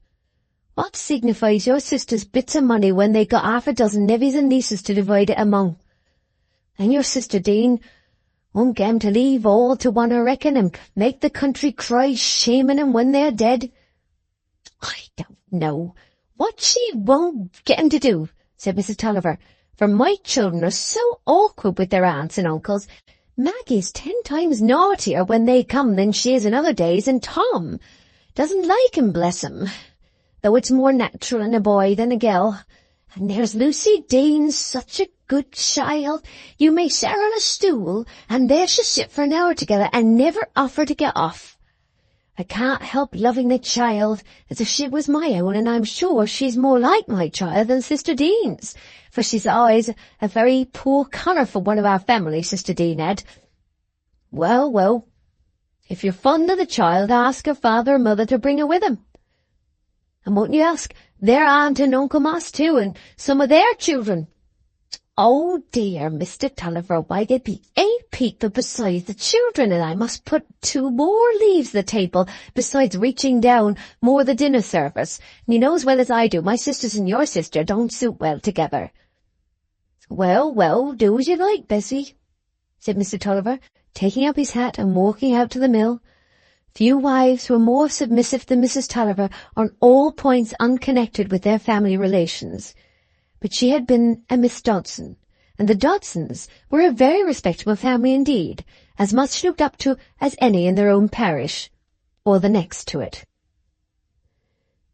What signifies your sister's bits of money when they got 6 nevys and nieces to divide it among? And your sister Dean won't get 'em to leave all to one, I reckon, and make the country cry shaming 'em when they're dead." "I don't know what she won't get 'em to do," said Mrs. Tulliver, "for my children are so awkward with their aunts and uncles. Maggie's 10 times naughtier when they come than she is in other days, and Tom doesn't like 'em, bless him, though it's more natural in a boy than a girl. And there's Lucy Dean, such a good child. You may set her on a stool, and there she'll sit for an hour together and never offer to get off. I can't help loving the child as if she was my own, and I'm sure she's more like my child than Sister Dean's, for she's always a very poor colour for one of our family, Sister Dean had. Well, well, if you're fond of the child, ask her father or mother to bring her with him. And won't you ask their aunt and Uncle Moss too, and some of their children? Oh dear, Mr. Tulliver, why there'd be 8 people besides the children, and I must put 2 more leaves at the table, besides reaching down more the dinner service. And you know as well as I do, my sisters and your sister don't suit well together." "Well, well, do as you like, Bessie," said Mr. Tulliver, taking up his hat and walking out to the mill. Few wives were more submissive than Mrs. Tulliver on all points unconnected with their family relations. But she had been a Miss Dodson, and the Dodsons were a very respectable family indeed, as much looked up to as any in their own parish, or the next to it.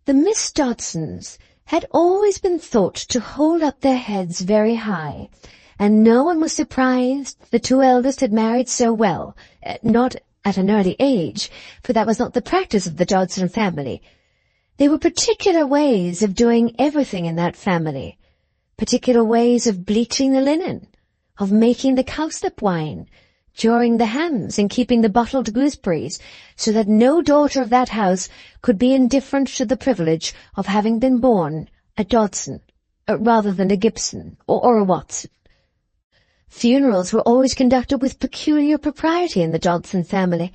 The Miss Dodsons had always been thought to hold up their heads very high, and no one was surprised the 2 eldest had married so well, not at an early age, for that was not the practice of the Dodson family. There were particular ways of doing everything in that family, particular ways of bleaching the linen, of making the cowslip wine, curing the hams, and keeping the bottled gooseberries, so that no daughter of that house could be indifferent to the privilege of having been born a Dodson, rather than a Gibson or a Watson. Funerals were always conducted with peculiar propriety in the Dodson family.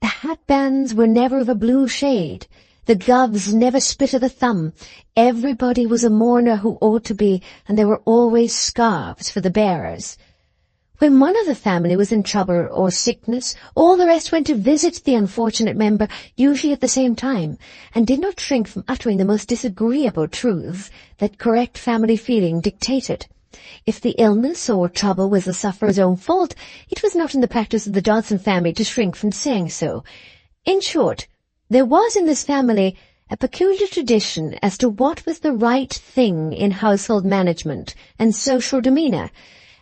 The hatbands were never of a blue shade, the gloves never split of the thumb. Everybody was a mourner who ought to be, and there were always scarves for the bearers. When one of the family was in trouble or sickness, all the rest went to visit the unfortunate member, usually at the same time, and did not shrink from uttering the most disagreeable truths that correct family feeling dictated. If the illness or trouble was the sufferer's own fault, it was not in the practice of the Dodson family to shrink from saying so. In short, there was in this family a peculiar tradition as to what was the right thing in household management and social demeanour,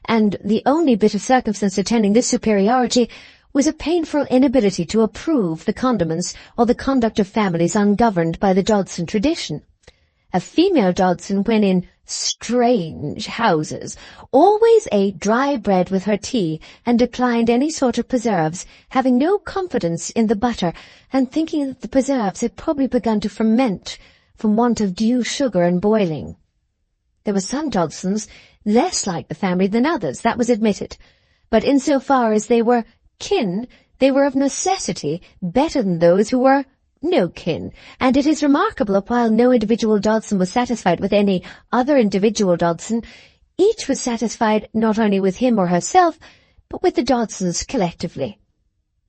and the only bit of circumstance attending this superiority was a painful inability to approve the condiments or the conduct of families ungoverned by the Dodson tradition. A female Dodson, when in strange houses, always ate dry bread with her tea and declined any sort of preserves, having no confidence in the butter and thinking that the preserves had probably begun to ferment from want of due sugar and boiling. There were some Dodsons less like the family than others, that was admitted, but insofar as they were kin, they were of necessity better than those who were no kin, and it is remarkable that while no individual Dodson was satisfied with any other individual Dodson, each was satisfied not only with him or herself, but with the Dodsons collectively.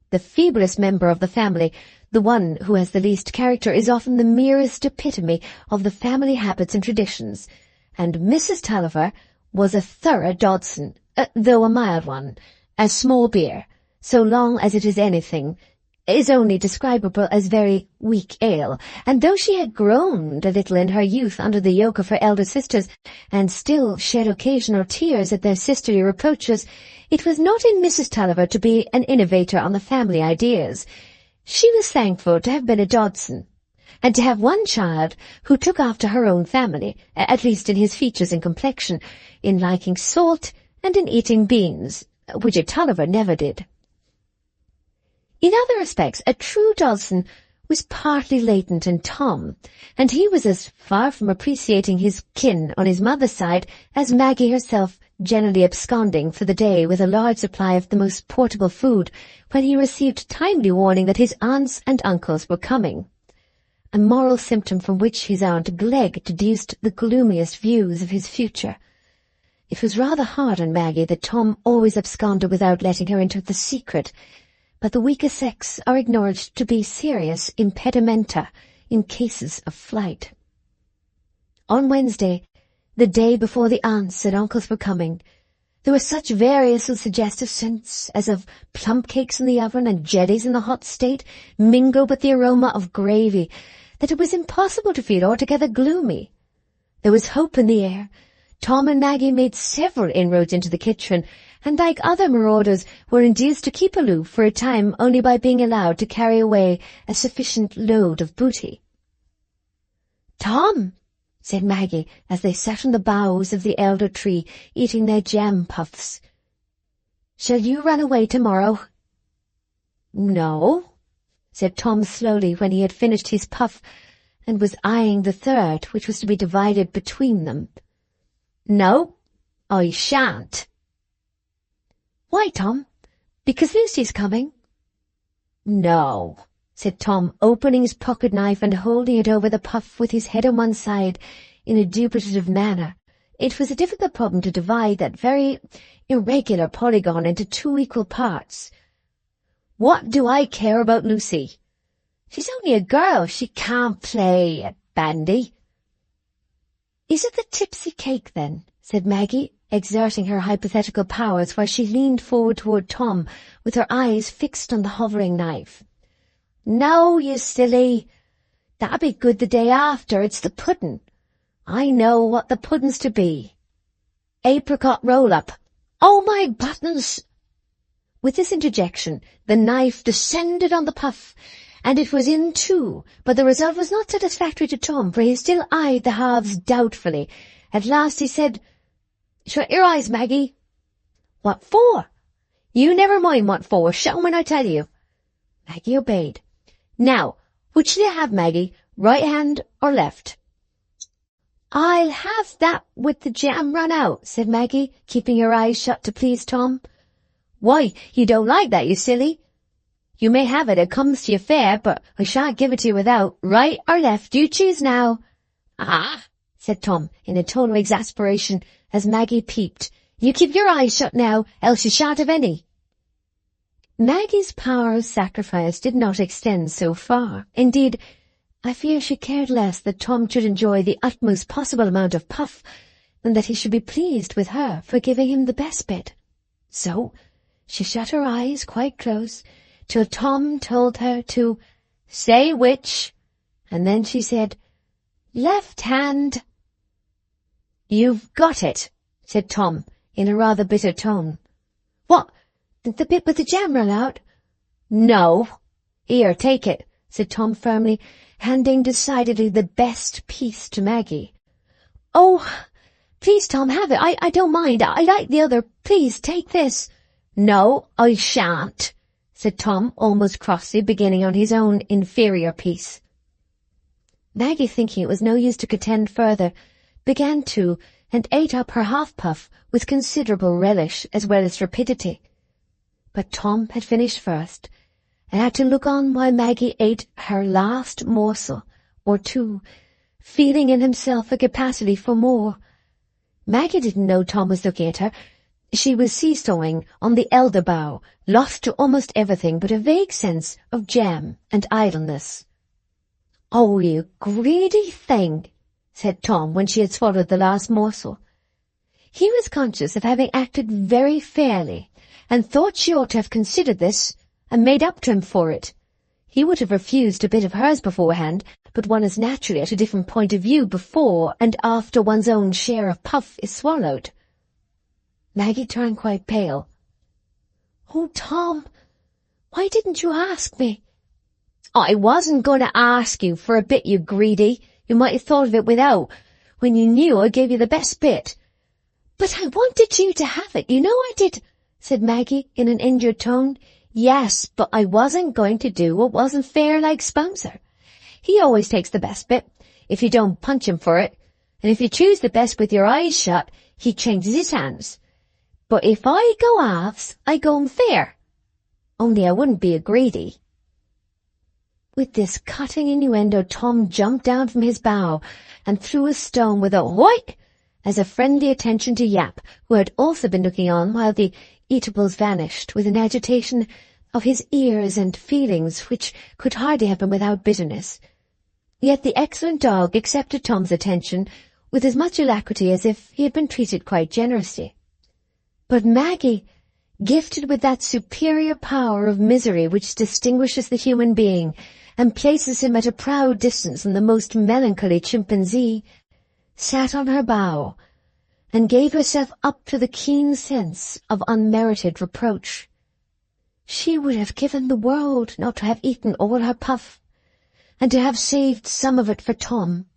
The feeblest member of the family, the one who has the least character, is often the merest epitome of the family habits and traditions, and Mrs. Tulliver was a thorough Dodson, though a mild one, as small beer, so long as it is anything, is only describable as very weak ale, and though she had groaned a little in her youth under the yoke of her elder sisters, and still shed occasional tears at their sisterly reproaches, it was not in Mrs. Tulliver to be an innovator on the family ideas. She was thankful to have been a Dodson, and to have one child who took after her own family, at least in his features and complexion, in liking salt and in eating beans, which a Tulliver never did. In other respects, a true Dodson was partly latent in Tom, and he was as far from appreciating his kin on his mother's side as Maggie herself, generally absconding for the day with a large supply of the most portable food, when he received timely warning that his aunts and uncles were coming, a moral symptom from which his aunt Glegg deduced the gloomiest views of his future. It was rather hard on Maggie that Tom always absconded without letting her into the secret, but the weaker sex are acknowledged to be serious impedimenta in cases of flight. On Wednesday, the day before the aunts and uncles were coming, there were such various and suggestive scents as of plum cakes in the oven and jellies in the hot state, mingled with the aroma of gravy, that it was impossible to feel altogether gloomy. There was hope in the air. Tom and Maggie made several inroads into the kitchen, and like other marauders were induced to keep aloof for a time only by being allowed to carry away a sufficient load of booty. "Tom," said Maggie, as they sat on the boughs of the elder tree, eating their jam puffs, "shall you run away tomorrow?" "No," said Tom slowly, when he had finished his puff and was eyeing the third, which was to be divided between them. "No, I shan't." "Why, Tom? Because Lucy's coming?" "No," said Tom, opening his pocket-knife and holding it over the puff with his head on one side in a dubitative manner. It was a difficult problem to divide that very irregular polygon into two equal parts. "What do I care about Lucy? She's only a girl. She can't play at bandy." "Is it the tipsy cake, then?" said Maggie, exerting her hypothetical powers while she leaned forward toward Tom with her eyes fixed on the hovering knife. "No, you silly. That'll be good the day after. It's the puddin'. I know what the puddin's to be. Apricot roll-up. Oh, my buttons!" With this interjection, the knife descended on the puff, and it was in two, but the result was not satisfactory to Tom, for he still eyed the halves doubtfully. At last he said, "Shut your eyes, Maggie." "What for?" "You never mind what for. Shut 'em when I tell you." Maggie obeyed. "Now, which shall you have, Maggie, right hand or left?" "I'll have that with the jam run out," said Maggie, keeping her eyes shut to please Tom. "Why, you don't like that, you silly. You may have it comes to you fair, but I shan't give it to you without. Right or left, you choose now." "Ah," said Tom, in a tone of exasperation, as Maggie peeped. You keep your eyes shut now, else you shan't have any. Maggie's power of sacrifice did not extend so far. Indeed, I fear she cared less that Tom should enjoy the utmost possible amount of puff than that he should be pleased with her for giving him the best bit. So she shut her eyes quite close till Tom told her to say which, and then she said, "Left hand." "You've got it," said Tom, in a rather bitter tone. "What, did the bit with the jam run out?" "No. Here, take it," said Tom firmly, handing decidedly the best piece to Maggie. "Oh, please, Tom, have it. I don't mind. I like the other. Please, take this." "No, I shan't," said Tom, almost crossly, beginning on his own inferior piece. Maggie, thinking it was no use to contend further, began to, and ate up her half-puff with considerable relish as well as rapidity. But Tom had finished first, and had to look on while Maggie ate her last morsel or two, feeling in himself a capacity for more. Maggie didn't know Tom was looking at her. She was seesawing on the elder bough, lost to almost everything but a vague sense of jam and idleness. "Oh, you greedy thing," said Tom when she had swallowed the last morsel. He was conscious of having acted very fairly, and thought she ought to have considered this and made up to him for it. He would have refused a bit of hers beforehand, but one is naturally at a different point of view before and after one's own share of puff is swallowed. Maggie turned quite pale. "Oh, Tom, why didn't you ask me?" "I wasn't going to ask you for a bit, you greedy. You might have thought of it without, when you knew I gave you the best bit." "But I wanted you to have it, you know I did," said Maggie in an injured tone. "Yes, but I wasn't going to do what wasn't fair like Spencer. He always takes the best bit, if you don't punch him for it, and if you choose the best with your eyes shut, he changes his hands. But if I go halves, I go 'em fair. Only I wouldn't be a greedy." With this cutting innuendo, Tom jumped down from his bough and threw a stone with a "Hoit!" as a friendly attention to Yap, who had also been looking on while the eatables vanished with an agitation of his ears and feelings which could hardly have been without bitterness. Yet the excellent dog accepted Tom's attention with as much alacrity as if he had been treated quite generously. But Maggie, gifted with that superior power of misery which distinguishes the human being and places him at a proud distance from the most melancholy chimpanzee, sat on her bough and gave herself up to the keen sense of unmerited reproach. She would have given the world not to have eaten all her puff, and to have saved some of it for Tom.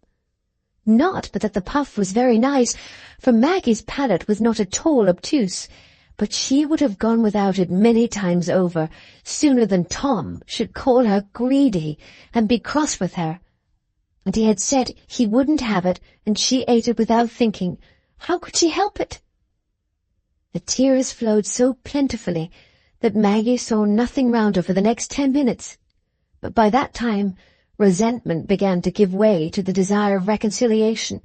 Not but that the puff was very nice, for Maggie's palate was not at all obtuse, but she would have gone without it many times over, sooner than Tom should call her greedy and be cross with her. And he had said he wouldn't have it, and she ate it without thinking. How could she help it? The tears flowed so plentifully that Maggie saw nothing round her for the next 10 minutes. But by that time resentment began to give way to the desire of reconciliation,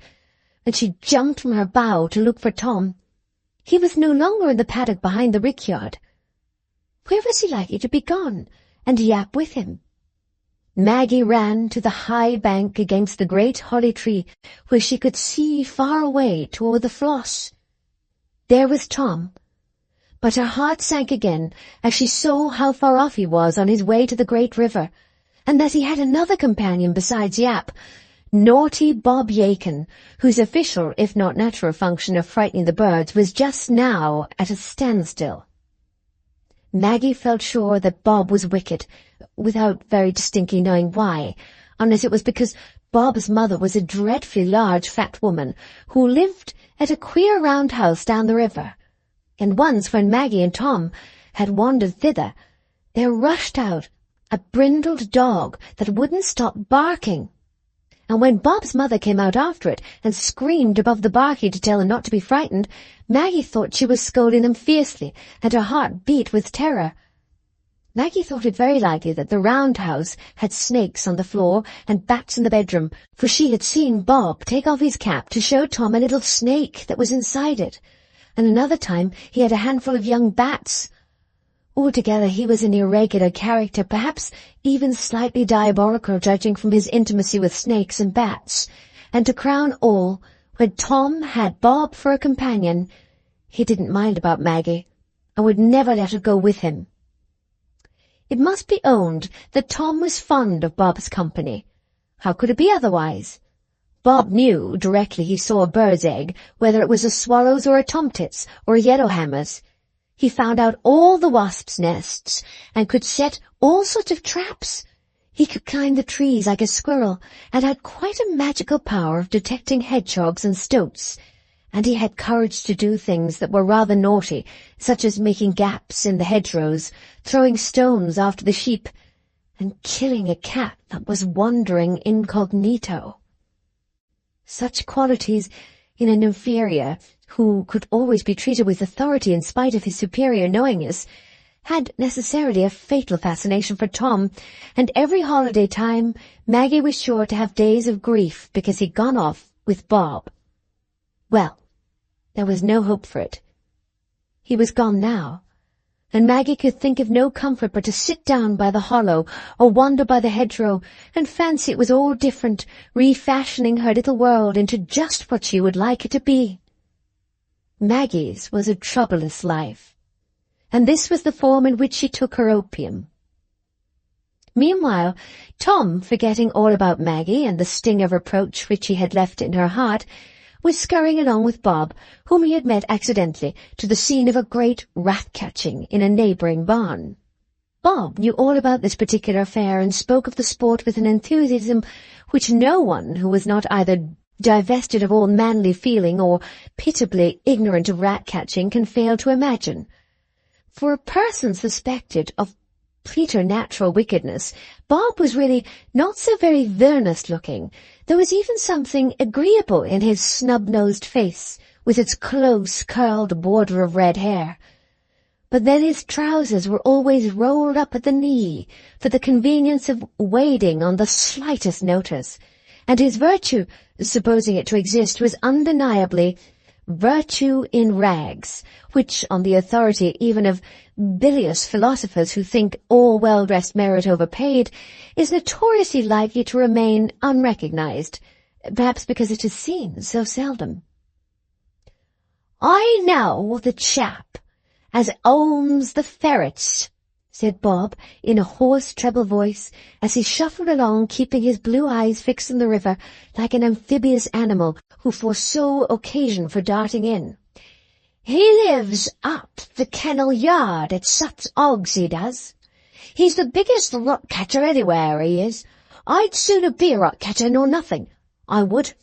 and she jumped from her bough to look for Tom. He was no longer in the paddock behind the rickyard. Where was he likely to be gone, and Yap with him? Maggie ran to the high bank against the great holly tree, where she could see far away toward the Floss. There was Tom, but her heart sank again as she saw how far off he was on his way to the great river, and that he had another companion besides Yap, naughty Bob Yacon, whose official, if not natural function of frightening the birds was just now at a standstill. Maggie felt sure that Bob was wicked, without very distinctly knowing why, unless it was because Bob's mother was a dreadfully large fat woman who lived at a queer round house down the river. And once when Maggie and Tom had wandered thither, there rushed out a brindled dog that wouldn't stop barking. And when Bob's mother came out after it and screamed above the barking to tell him not to be frightened, Maggie thought she was scolding them fiercely, and her heart beat with terror. Maggie thought it very likely that the roundhouse had snakes on the floor and bats in the bedroom, for she had seen Bob take off his cap to show Tom a little snake that was inside it, and another time he had a handful of young bats. Altogether he was an irregular character, perhaps even slightly diabolical, judging from his intimacy with snakes and bats. And to crown all, when Tom had Bob for a companion, he didn't mind about Maggie, and would never let her go with him. It must be owned that Tom was fond of Bob's company. How could it be otherwise? Bob knew directly he saw a bird's egg, whether it was a swallow's or a tomtit's or a yellowhammer's. He found out all the wasps' nests, and could set all sorts of traps. He could climb the trees like a squirrel, and had quite a magical power of detecting hedgehogs and stoats. And he had courage to do things that were rather naughty, such as making gaps in the hedgerows, throwing stones after the sheep, and killing a cat that was wandering incognito. Such qualities in an inferior, who could always be treated with authority in spite of his superior knowingness, had necessarily a fatal fascination for Tom, and every holiday time Maggie was sure to have days of grief because he'd gone off with Bob. Well, there was no hope for it. He was gone now, and Maggie could think of no comfort but to sit down by the hollow or wander by the hedgerow and fancy it was all different, refashioning her little world into just what she would like it to be. Maggie's was a troublous life, and this was the form in which she took her opium. Meanwhile, Tom, forgetting all about Maggie and the sting of reproach which he had left in her heart, was scurrying along with Bob, whom he had met accidentally, to the scene of a great rat-catching in a neighbouring barn. Bob knew all about this particular affair and spoke of the sport with an enthusiasm which no one who was not either divested of all manly feeling or pitiably ignorant of rat-catching can fail to imagine. For a person suspected of preternatural wickedness, Bob was really not so very villainous-looking. There was even something agreeable in his snub-nosed face, with its close, curled border of red hair. But then his trousers were always rolled up at the knee, for the convenience of wading on the slightest notice, and his virtue, supposing it to exist, was undeniably virtue in rags, which, on the authority even of bilious philosophers who think all well-dressed merit overpaid, is notoriously likely to remain unrecognized, perhaps because it is seen so seldom. "I know the chap as owns the ferrets," said Bob, in a hoarse treble voice, as he shuffled along, keeping his blue eyes fixed on the river, like an amphibious animal who foresaw occasion for darting in. "He lives up the kennel yard at Sut's Oggs, he does. He's the biggest rot-catcher anywhere, he is. I'd sooner be a rot-catcher nor nothing, I would.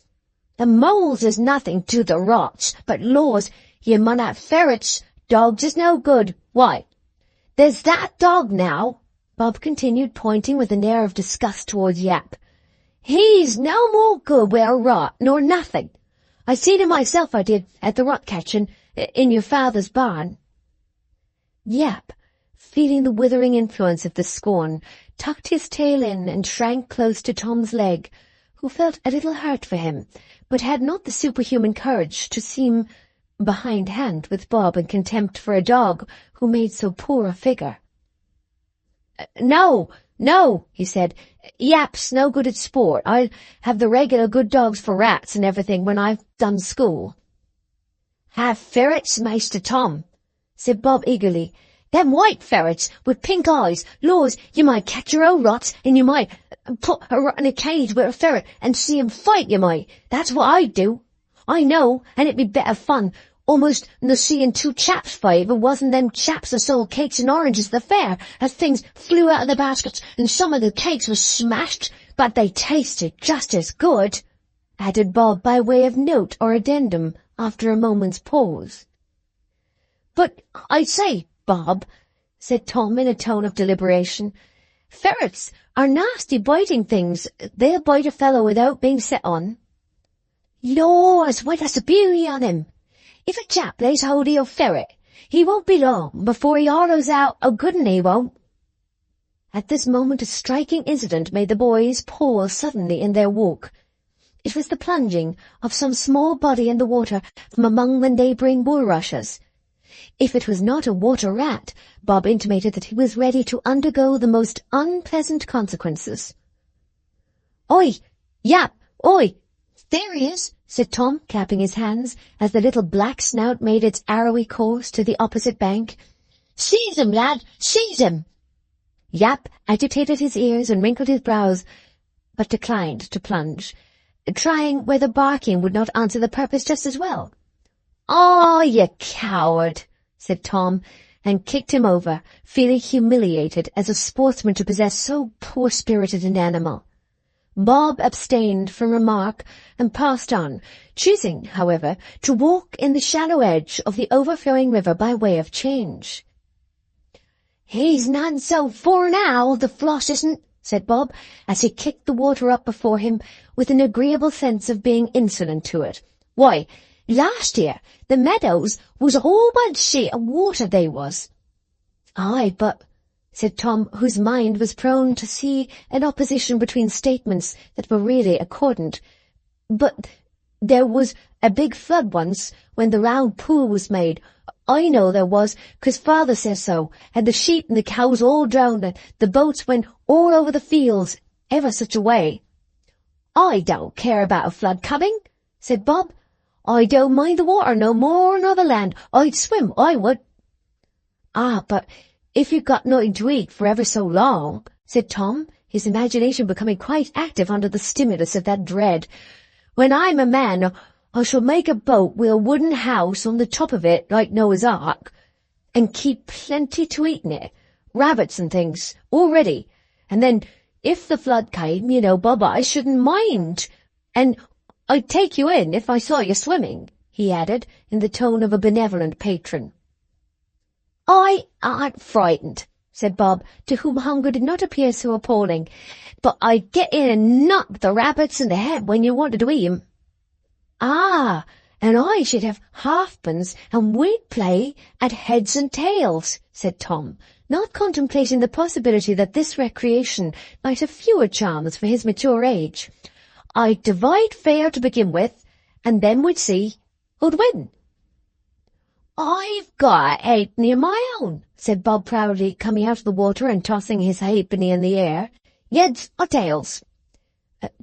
The moles is nothing to the rots, but laws, you mun have ferrets. Dogs is no good. Why, there's that dog now," Bob continued, pointing with an air of disgust towards Yap. "He's no more good wi' a rot nor nothing. I seen him myself, I did, at the rot-catchin' in your father's barn." Yap, feeling the withering influence of the scorn, tucked his tail in and shrank close to Tom's leg, who felt a little hurt for him, but had not the superhuman courage to seem behindhand with Bob in contempt for a dog who made so poor a figure. No, he said. "Yap's no good at sport. I'll have the regular good dogs for rats and everything when I've done school." "Have ferrets, Maester Tom," said Bob eagerly. "Them white ferrets with pink eyes. Laws, you might catch your own rots, and you might put a rot in a cage with a ferret and see 'em fight, you might. That's what I'd do. I know, and it'd be better fun, almost, than seeing two chaps fight if it wasn't them chaps that sold cakes and oranges at the fair, as things flew out of the baskets and some of the cakes were smashed, but they tasted just as good," added Bob by way of note or addendum after a moment's pause. "But I say, Bob," said Tom in a tone of deliberation, "ferrets are nasty biting things. They'll bite a fellow without being set on." "Laws, why that's the beauty on him. If a chap lays hold of your ferret, he won't be long before he hollows out a good 'un, he won't." At this moment a striking incident made the boys pause suddenly in their walk. It was the plunging of some small body in the water from among the neighbouring bulrushes. If it was not a water rat, Bob intimated that he was ready to undergo the most unpleasant consequences. "Oi! Yap! Oi! There he is," said Tom, clapping his hands, as the little black snout made its arrowy course to the opposite bank. "Seize him, lad! Seize him!" Yap agitated his ears and wrinkled his brows, but declined to plunge, trying whether barking would not answer the purpose just as well. "Oh, you coward!" said Tom, and kicked him over, feeling humiliated as a sportsman to possess so poor-spirited an animal. Bob abstained from remark and passed on, choosing, however, to walk in the shallow edge of the overflowing river by way of change. "He's none so far now, the Floss isn't," said Bob, as he kicked the water up before him with an agreeable sense of being insolent to it. "Why, last year the meadows was all one sheet of water they was." "Aye, but," said Tom, whose mind was prone to see an opposition between statements that were really accordant, "but there was a big flood once when the round pool was made. I know there was, 'cause father says so, and the sheep and the cows all drowned, and the boats went all over the fields, ever such a way." "I don't care about a flood coming," said Bob. "I don't mind the water no more nor the land. I'd swim, I would." "Ah, but if you've got nothing to eat for ever so long," said Tom, his imagination becoming quite active under the stimulus of that dread. "When I'm a man, I shall make a boat with a wooden house on the top of it, like Noah's Ark, and keep plenty to eat in it, rabbits and things, all ready. And then, if the flood came, you know, Bob, I shouldn't mind. And I'd take you in if I saw you swimming," he added, in the tone of a benevolent patron. "I aren't frightened," said Bob, to whom hunger did not appear so appalling, "but I'd get in and knock the rabbits in the head when you wanted to eat 'em." "Ah, and I should have halfpence, and we'd play at heads and tails," said Tom, not contemplating the possibility that this recreation might have fewer charms for his mature age. "I'd divide fair to begin with, and then we'd see who'd win." "I've got a halfpenny of my own," said Bob proudly, coming out of the water and tossing his halfpenny in the air. "Heads or tails?"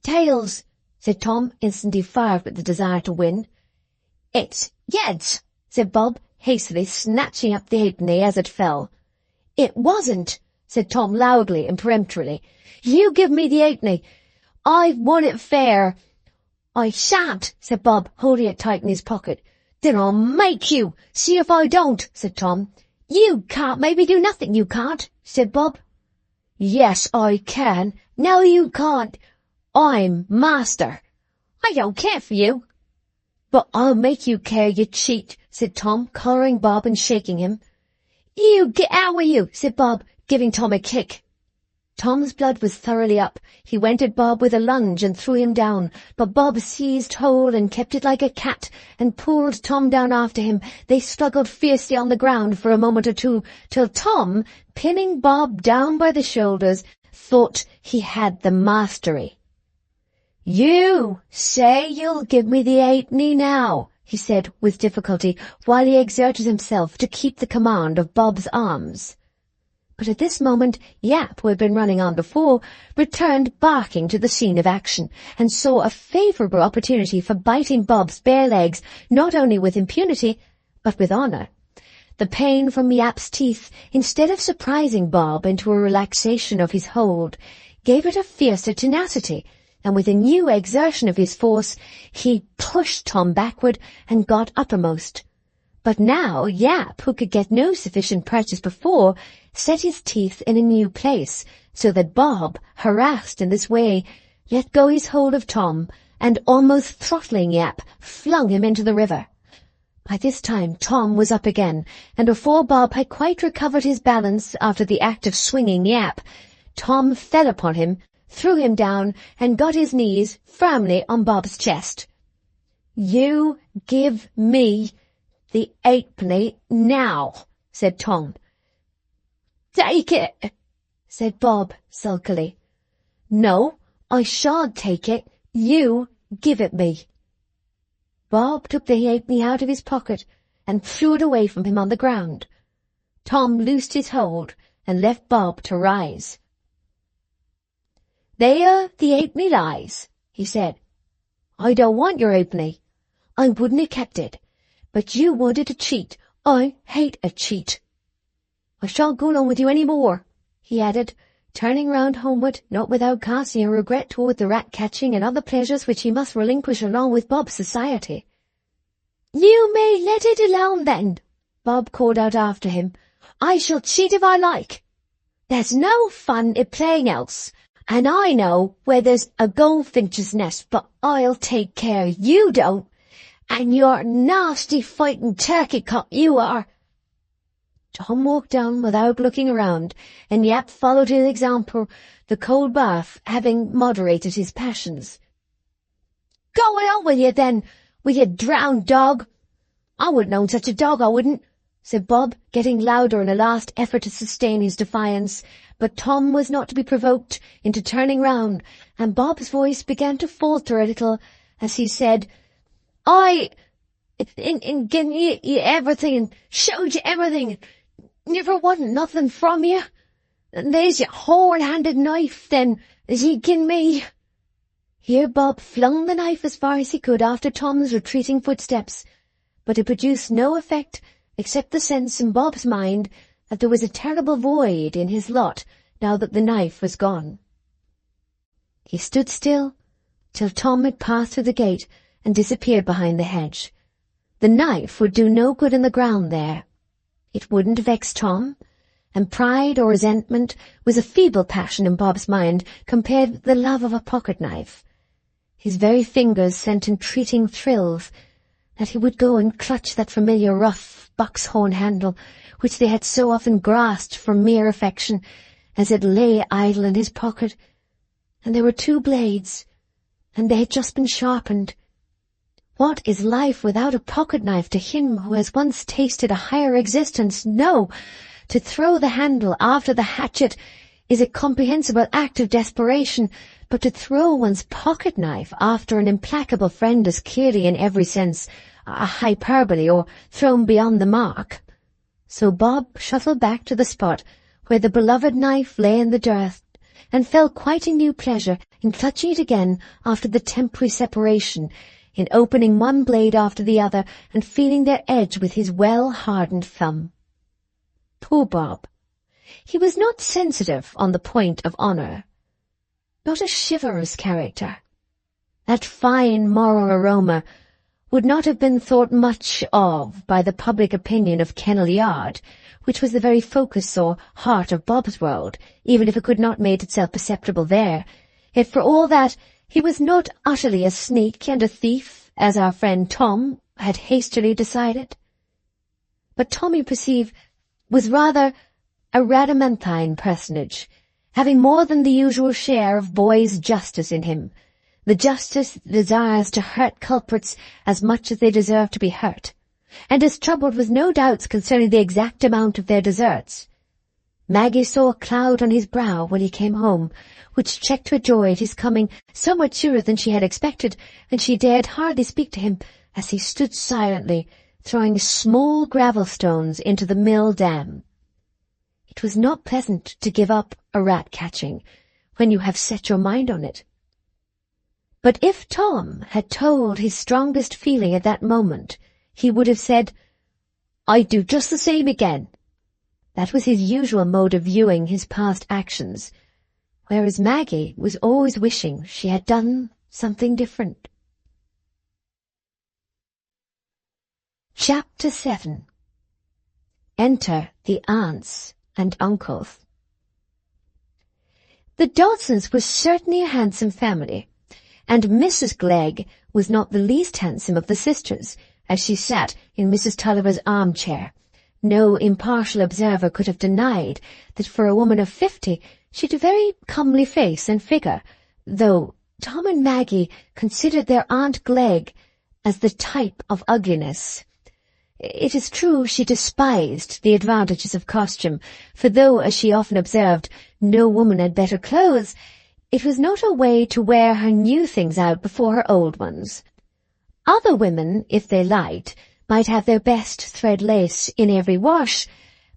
"Tails," said Tom, instantly fired with the desire to win. "It's heads," said Bob, hastily snatching up the halfpenny as it fell. "It wasn't," said Tom loudly and peremptorily. "You give me the halfpenny. I've won it fair." "I shan't," said Bob, holding it tight in his pocket. "Then I'll make you. See if I don't," said Tom. "You can't make me do nothing, you can't," said Bob. "Yes, I can. No, you can't. I'm master." "I don't care for you." "But I'll make you care, you cheat," said Tom, collaring Bob and shaking him. "You get out with you," said Bob, giving Tom a kick. Tom's blood was thoroughly up. He went at Bob with a lunge and threw him down, but Bob seized hold and kept it like a cat, and pulled Tom down after him. They struggled fiercely on the ground for a moment or two, till Tom, pinning Bob down by the shoulders, thought he had the mastery. "You say you'll give me the halfpenny now," he said with difficulty, while he exerted himself to keep the command of Bob's arms. But at this moment Yap, who had been running on before, returned barking to the scene of action, and saw a favourable opportunity for biting Bob's bare legs, not only with impunity, but with honour. The pain from Yap's teeth, instead of surprising Bob into a relaxation of his hold, gave it a fiercer tenacity, and with a new exertion of his force, he pushed Tom backward and got uppermost. But now Yap, who could get no sufficient purchase before, set his teeth in a new place, so that Bob, harassed in this way, let go his hold of Tom, and almost throttling Yap, flung him into the river. By this time Tom was up again, and before Bob had quite recovered his balance after the act of swinging Yap, Tom fell upon him, threw him down, and got his knees firmly on Bob's chest. "You give me the halfpenny now," said Tom. "Take it," said Bob sulkily. "No, I shan't take it. You Give it me." Bob took the halfpenny out of his pocket and threw it away from him on the ground. Tom loosed his hold and left Bob to rise. "There the halfpenny lies," he said. "I don't want your halfpenny. I wouldn't have kept it, but you wanted to cheat. I hate a cheat. I shan't go along with you any more," he added, turning round homeward, not without casting a regret toward the rat-catching and other pleasures which he must relinquish along with Bob's society. "You may let it alone then," Bob called out after him. "I shall cheat if I like. There's no fun in playing else, and I know where there's a goldfinch's nest, but I'll take care you don't, and you're a nasty fighting turkey-cock, you are." Tom walked down without looking around, and Yap followed his example, the cold bath having moderated his passions. "Go on with you then, with your drowned dog. I wouldn't own such a dog, I wouldn't," said Bob, getting louder in a last effort to sustain his defiance. But Tom was not to be provoked into turning round, and Bob's voice began to falter a little as he said, "I, in giving you everything and showed you everything, never wanted nothing from you. And there's your horn-handed knife, then, as ye gin me." Here Bob flung the knife as far as he could after Tom's retreating footsteps, but it produced no effect except the sense in Bob's mind that there was a terrible void in his lot now that the knife was gone. He stood still till Tom had passed through the gate and disappeared behind the hedge. The knife would do no good in the ground there. It wouldn't vex Tom, and pride or resentment was a feeble passion in Bob's mind compared with the love of a pocket-knife. His very fingers sent entreating thrills that he would go and clutch that familiar rough box-horn handle which they had so often grasped from mere affection, as it lay idle in his pocket. And there were 2 blades, and they had just been sharpened. What is life without a pocket-knife to him who has once tasted a higher existence? No! To throw the handle after the hatchet is a comprehensible act of desperation, but to throw one's pocket-knife after an implacable friend is clearly in every sense a hyperbole or thrown beyond the mark. So Bob shuffled back to the spot where the beloved knife lay in the dearth, and felt quite a new pleasure in clutching it again after the temporary separation, in opening one blade after the other and feeling their edge with his well-hardened thumb. Poor Bob! He was not sensitive on the point of honour, not a chivalrous character. That fine moral aroma would not have been thought much of by the public opinion of Kennel Yard, which was the very focus or heart of Bob's world, even if it could not make itself perceptible there. Yet for all that, he was not utterly a sneak and a thief, as our friend Tom had hastily decided. But Tom, you perceive, was rather a rhadamanthine personage, having more than the usual share of boy's justice in him, the justice that desires to hurt culprits as much as they deserve to be hurt, and is troubled with no doubts concerning the exact amount of their deserts. Maggie saw a cloud on his brow when he came home, which checked her joy at his coming so much sooner than she had expected, and she dared hardly speak to him as he stood silently, throwing small gravel-stones into the mill dam. It was not pleasant to give up a rat-catching when you have set your mind on it. But if Tom had told his strongest feeling at that moment, he would have said, "I'd do just the same again." That was his usual mode of viewing his past actions, whereas Maggie was always wishing she had done something different. Chapter 7. Enter the aunts and uncles. The Dodsons were certainly a handsome family, and Mrs. Glegg was not the least handsome of the sisters, as she sat in Mrs. Tulliver's armchair. No impartial observer could have denied that for a woman of 50 she had a very comely face and figure, though Tom and Maggie considered their Aunt Glegg as the type of ugliness. It is true she despised the advantages of costume, for though, as she often observed, no woman had better clothes, It was not her way to wear her new things out before her old ones. Other women, if they liked, might have their best thread lace in every wash,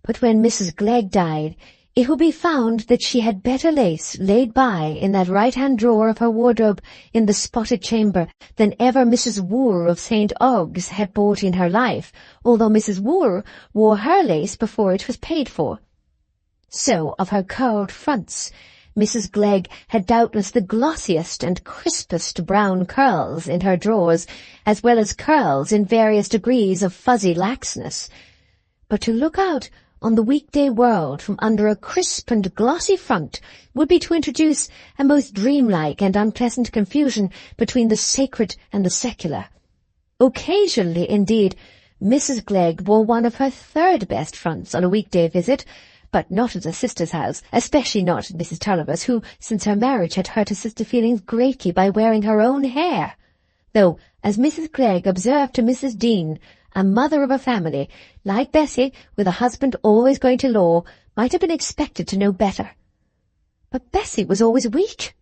but when Mrs. Glegg died, it will be found that she had better lace laid by in that right-hand drawer of her wardrobe in the spotted chamber than ever Mrs. Woore of St. Ogg's had bought in her life, although Mrs. Woore wore her lace before it was paid for. So of her curled fronts, Mrs. Glegg had doubtless the glossiest and crispest brown curls in her drawers, as well as curls in various degrees of fuzzy laxness. But to look out on the weekday world from under a crisp and glossy front would be to introduce a most dreamlike and unpleasant confusion between the sacred and the secular. Occasionally, indeed, Mrs. Glegg wore one of her third best fronts on a weekday visit, but not at a sister's house, especially not at Mrs. Tulliver's, who, since her marriage, had hurt her sister's feelings greatly by wearing her own hair. Though, as Mrs. Glegg observed to Mrs. Dean, a mother of a family, like Bessie, with a husband always going to law, might have been expected to know better. But Bessie was always weak.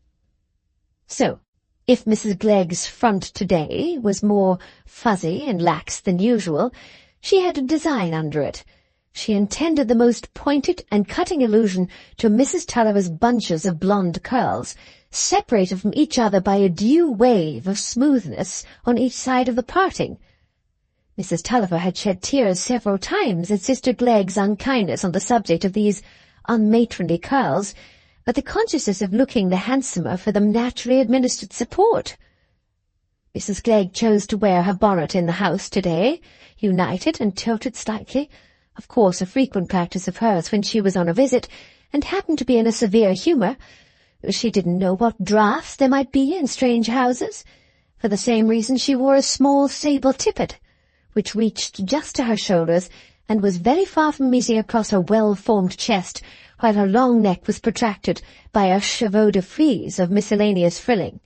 So, if Mrs. Glegg's front today was more fuzzy and lax than usual, she had a design under it. She intended the most pointed and cutting allusion to Mrs. Tulliver's bunches of blonde curls, separated from each other by a due wave of smoothness on each side of the parting. Mrs. Tulliver had shed tears several times at Sister Glegg's unkindness on the subject of these unmatronly curls, but the consciousness of looking the handsomer for them naturally administered support. Mrs. Glegg chose to wear her bonnet in the house today, united and tilted slightly, of course a frequent practice of hers when she was on a visit, and happened to be in a severe humour. She didn't know what draughts there might be in strange houses. For the same reason she wore a small sable tippet, which reached just to her shoulders, and was very far from meeting across her well-formed chest, while her long neck was protracted by a chevaux de frise of miscellaneous frilling.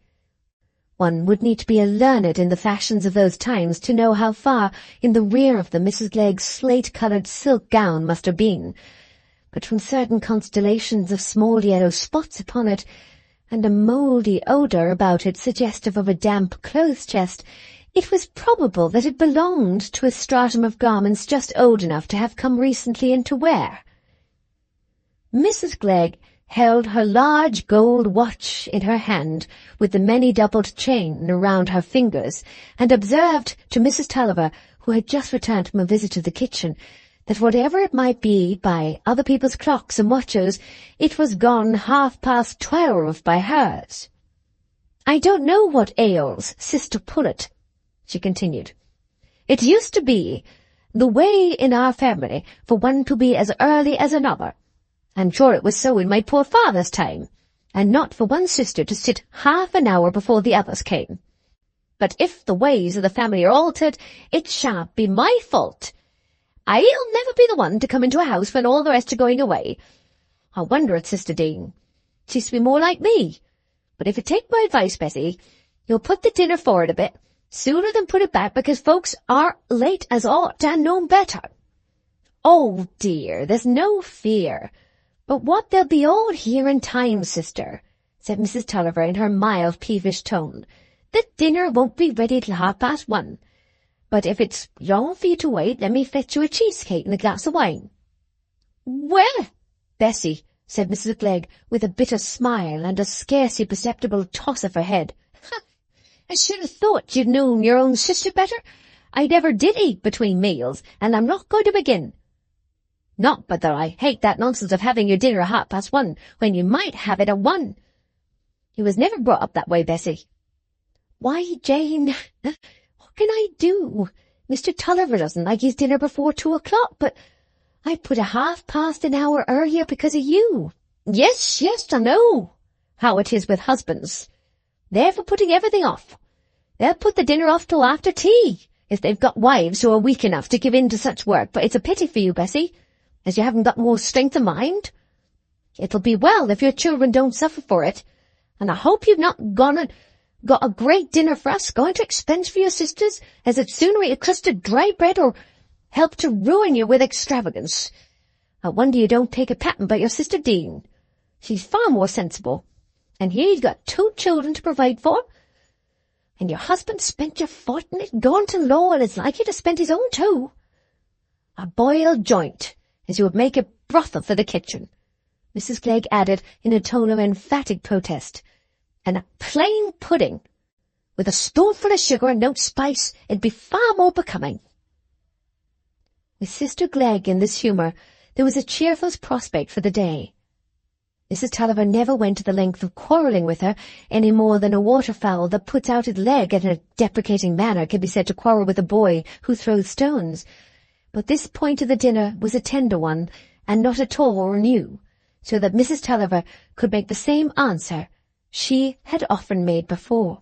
One would need to be learned in the fashions of those times to know how far in the rear of them Mrs. Glegg's slate-coloured silk gown must have been, but from certain constellations of small yellow spots upon it, and a mouldy odour about it suggestive of a damp clothes-chest, it was probable that it belonged to a stratum of garments just old enough to have come recently into wear. Mrs. Glegg held her large gold watch in her hand with the many-doubled chain around her fingers, and observed to Mrs. Tulliver, who had just returned from a visit to the kitchen, that whatever it might be by other people's clocks and watches, it was gone 12:30 by hers. "I don't know what ails Sister Pullet," she continued. "It used to be the way in our family for one to be as early as another. I'm sure it was so in my poor father's time, and not for one sister to sit half an hour before the others came. But if the ways of the family are altered, it shan't be my fault. I'll never be the one to come into a house when all the rest are going away. I wonder at Sister Dean. She used to be more like me. But if you take my advice, Bessie, you'll put the dinner forward a bit, sooner than put it back, because folks are late as ought and know better." "Oh, dear, there's no fear. But what they'll be all here in time, sister," said Mrs. Tulliver in her mild, peevish tone. "The dinner won't be ready till 1:30. But if it's long for you to wait, let me fetch you a cheesecake and a glass of wine." "Well, Bessie," said Mrs. Glegg, with a bitter smile and a scarcely perceptible toss of her head, "I should have thought you'd known your own sister better. I never did eat between meals, and I'm not going to begin. Not but that I hate that nonsense of having your dinner at 1:30, when you might have it at 1. You was never brought up that way, Bessie." "Why, Jane, what can I do? Mr. Tulliver doesn't like his dinner before 2:00, but I put a 1/2 an hour earlier because of you." Yes, I know how it is with husbands. They're for putting everything off. They'll put the dinner off till after tea, if they've got wives who are weak enough to give in to such work. But it's a pity for you, Bessie, as you haven't got more strength of mind. It'll be well if your children don't suffer for it, and I hope you've not gone and got a great dinner for us, going to expense for your sisters, as it's sooner eat a crust of dry bread or help to ruin you with extravagance. I wonder you don't take a pattern by your sister Dean. She's far more sensible, And here you've got 2 children to provide for, and your husband spent your fortnight going to law, and it's likely to spend his own too. A boiled joint, as you would make a brothel for the kitchen," Mrs. Clegg added in a tone of emphatic protest. "And a plain pudding, with a spoonful of sugar and no spice, it'd be far more becoming." With Sister Clegg in this humour, there was a cheerful prospect for the day. Mrs. Tulliver never went to the length of quarrelling with her any more than a waterfowl that puts out its leg in a deprecating manner can be said to quarrel with a boy who throws stones. But this point of the dinner was a tender one, and not at all new, so that Mrs. Tulliver could make the same answer she had often made before.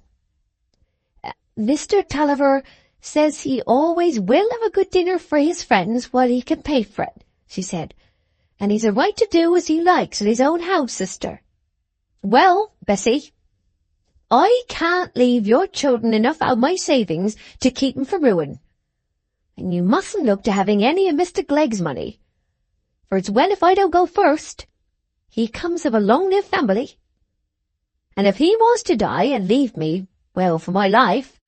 "Mr. Tulliver says he always will have a good dinner for his friends while he can pay for it," she said. "And he's a right to do as he likes in his own house, sister. Well, Bessie, I can't leave your children enough out of my savings to keep 'em from ruin. And you mustn't look to having any of Mr. Clegg's money, for it's well if I don't go first. He comes of a long-lived family, and if he was to die and leave me, well, for my life,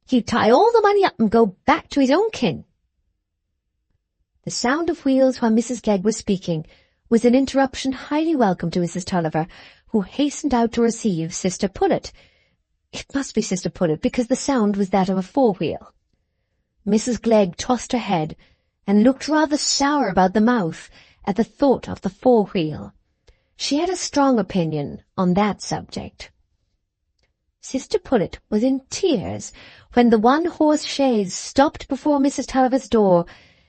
he'd tie all the money up and go back to his own kin." The sound of wheels while Mrs. Clegg was speaking was an interruption highly welcome to Mrs. Tulliver, who hastened out to receive Sister Pullet. It must be Sister Pullet, because the sound was that of a four-wheel. Mrs. Clegg tossed her head and looked rather sour about the mouth at the thought of the four-wheel. She had a strong opinion on that subject. Sister Pullet was in tears when the one-horse chaise stopped before Mrs. Tulliver's door,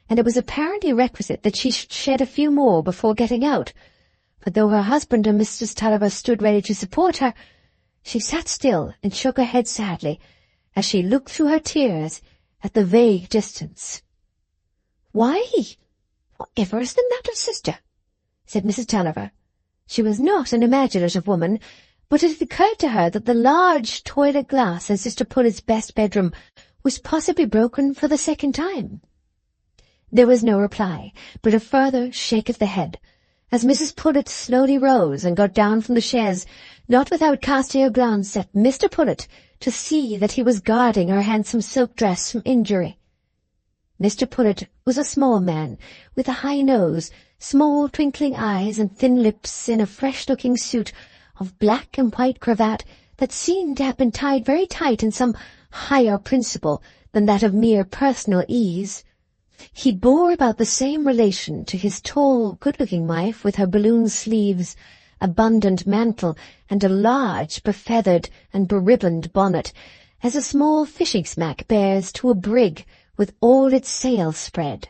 and it was apparently requisite that she should shed a few more before getting out. But though her husband and Mrs. Tulliver stood ready to support her, she sat still and shook her head sadly as she looked through her tears at the vague distance. "Why, whatever is the matter, sister?" said Mrs. Tulliver. She was not an imaginative woman, but it had occurred to her that the large toilet glass in Sister Pullet's best bedroom was possibly broken for the second time. There was no reply, but a further shake of the head, as Mrs. Pullet slowly rose and got down from the chaise, not without casting a glance at Mr. Pullet to see that he was guarding her handsome silk dress from injury. Mr. Pullet was a small man, with a high nose, small twinkling eyes, and thin lips, in a fresh-looking suit of black and white cravat that seemed to have been tied very tight in some higher principle than that of mere personal ease. He bore about the same relation to his tall, good-looking wife, with her balloon sleeves, abundant mantle, and a large, befeathered and beribboned bonnet, as a small fishing smack bears to a brig with all its sails spread.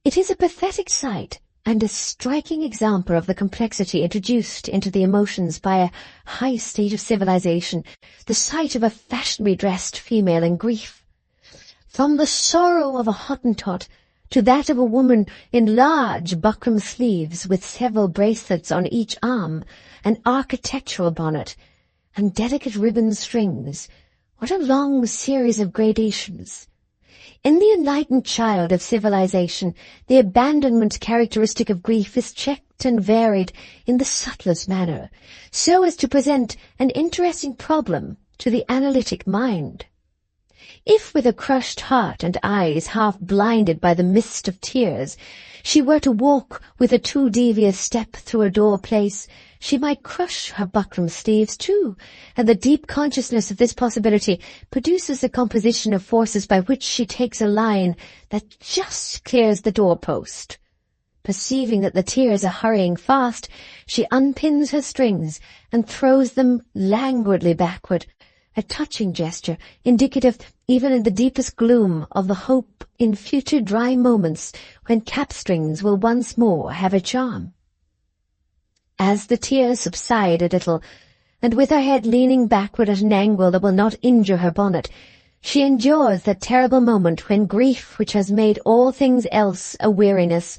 It is a pathetic sight, and a striking example of the complexity introduced into the emotions by a high state of civilization, the sight of a fashionably dressed female in grief. From the sorrow of a Hottentot to that of a woman in large buckram sleeves with several bracelets on each arm, an architectural bonnet, and delicate ribbon strings, what a long series of gradations! In the enlightened child of civilization, the abandonment characteristic of grief is checked and varied in the subtlest manner, so as to present an interesting problem to the analytic mind. If with a crushed heart and eyes half blinded by the mist of tears, she were to walk with a too devious step through a door-place, she might crush her buckram sleeves too, and the deep consciousness of this possibility produces a composition of forces by which she takes a line that just clears the door-post. Perceiving that the tears are hurrying fast, she unpins her strings and throws them languidly backward, a touching gesture, indicative even in the deepest gloom of the hope in future dry moments when cap-strings will once more have a charm. As the tears subside a little, and with her head leaning backward at an angle that will not injure her bonnet, she endures that terrible moment when grief, which has made all things else a weariness,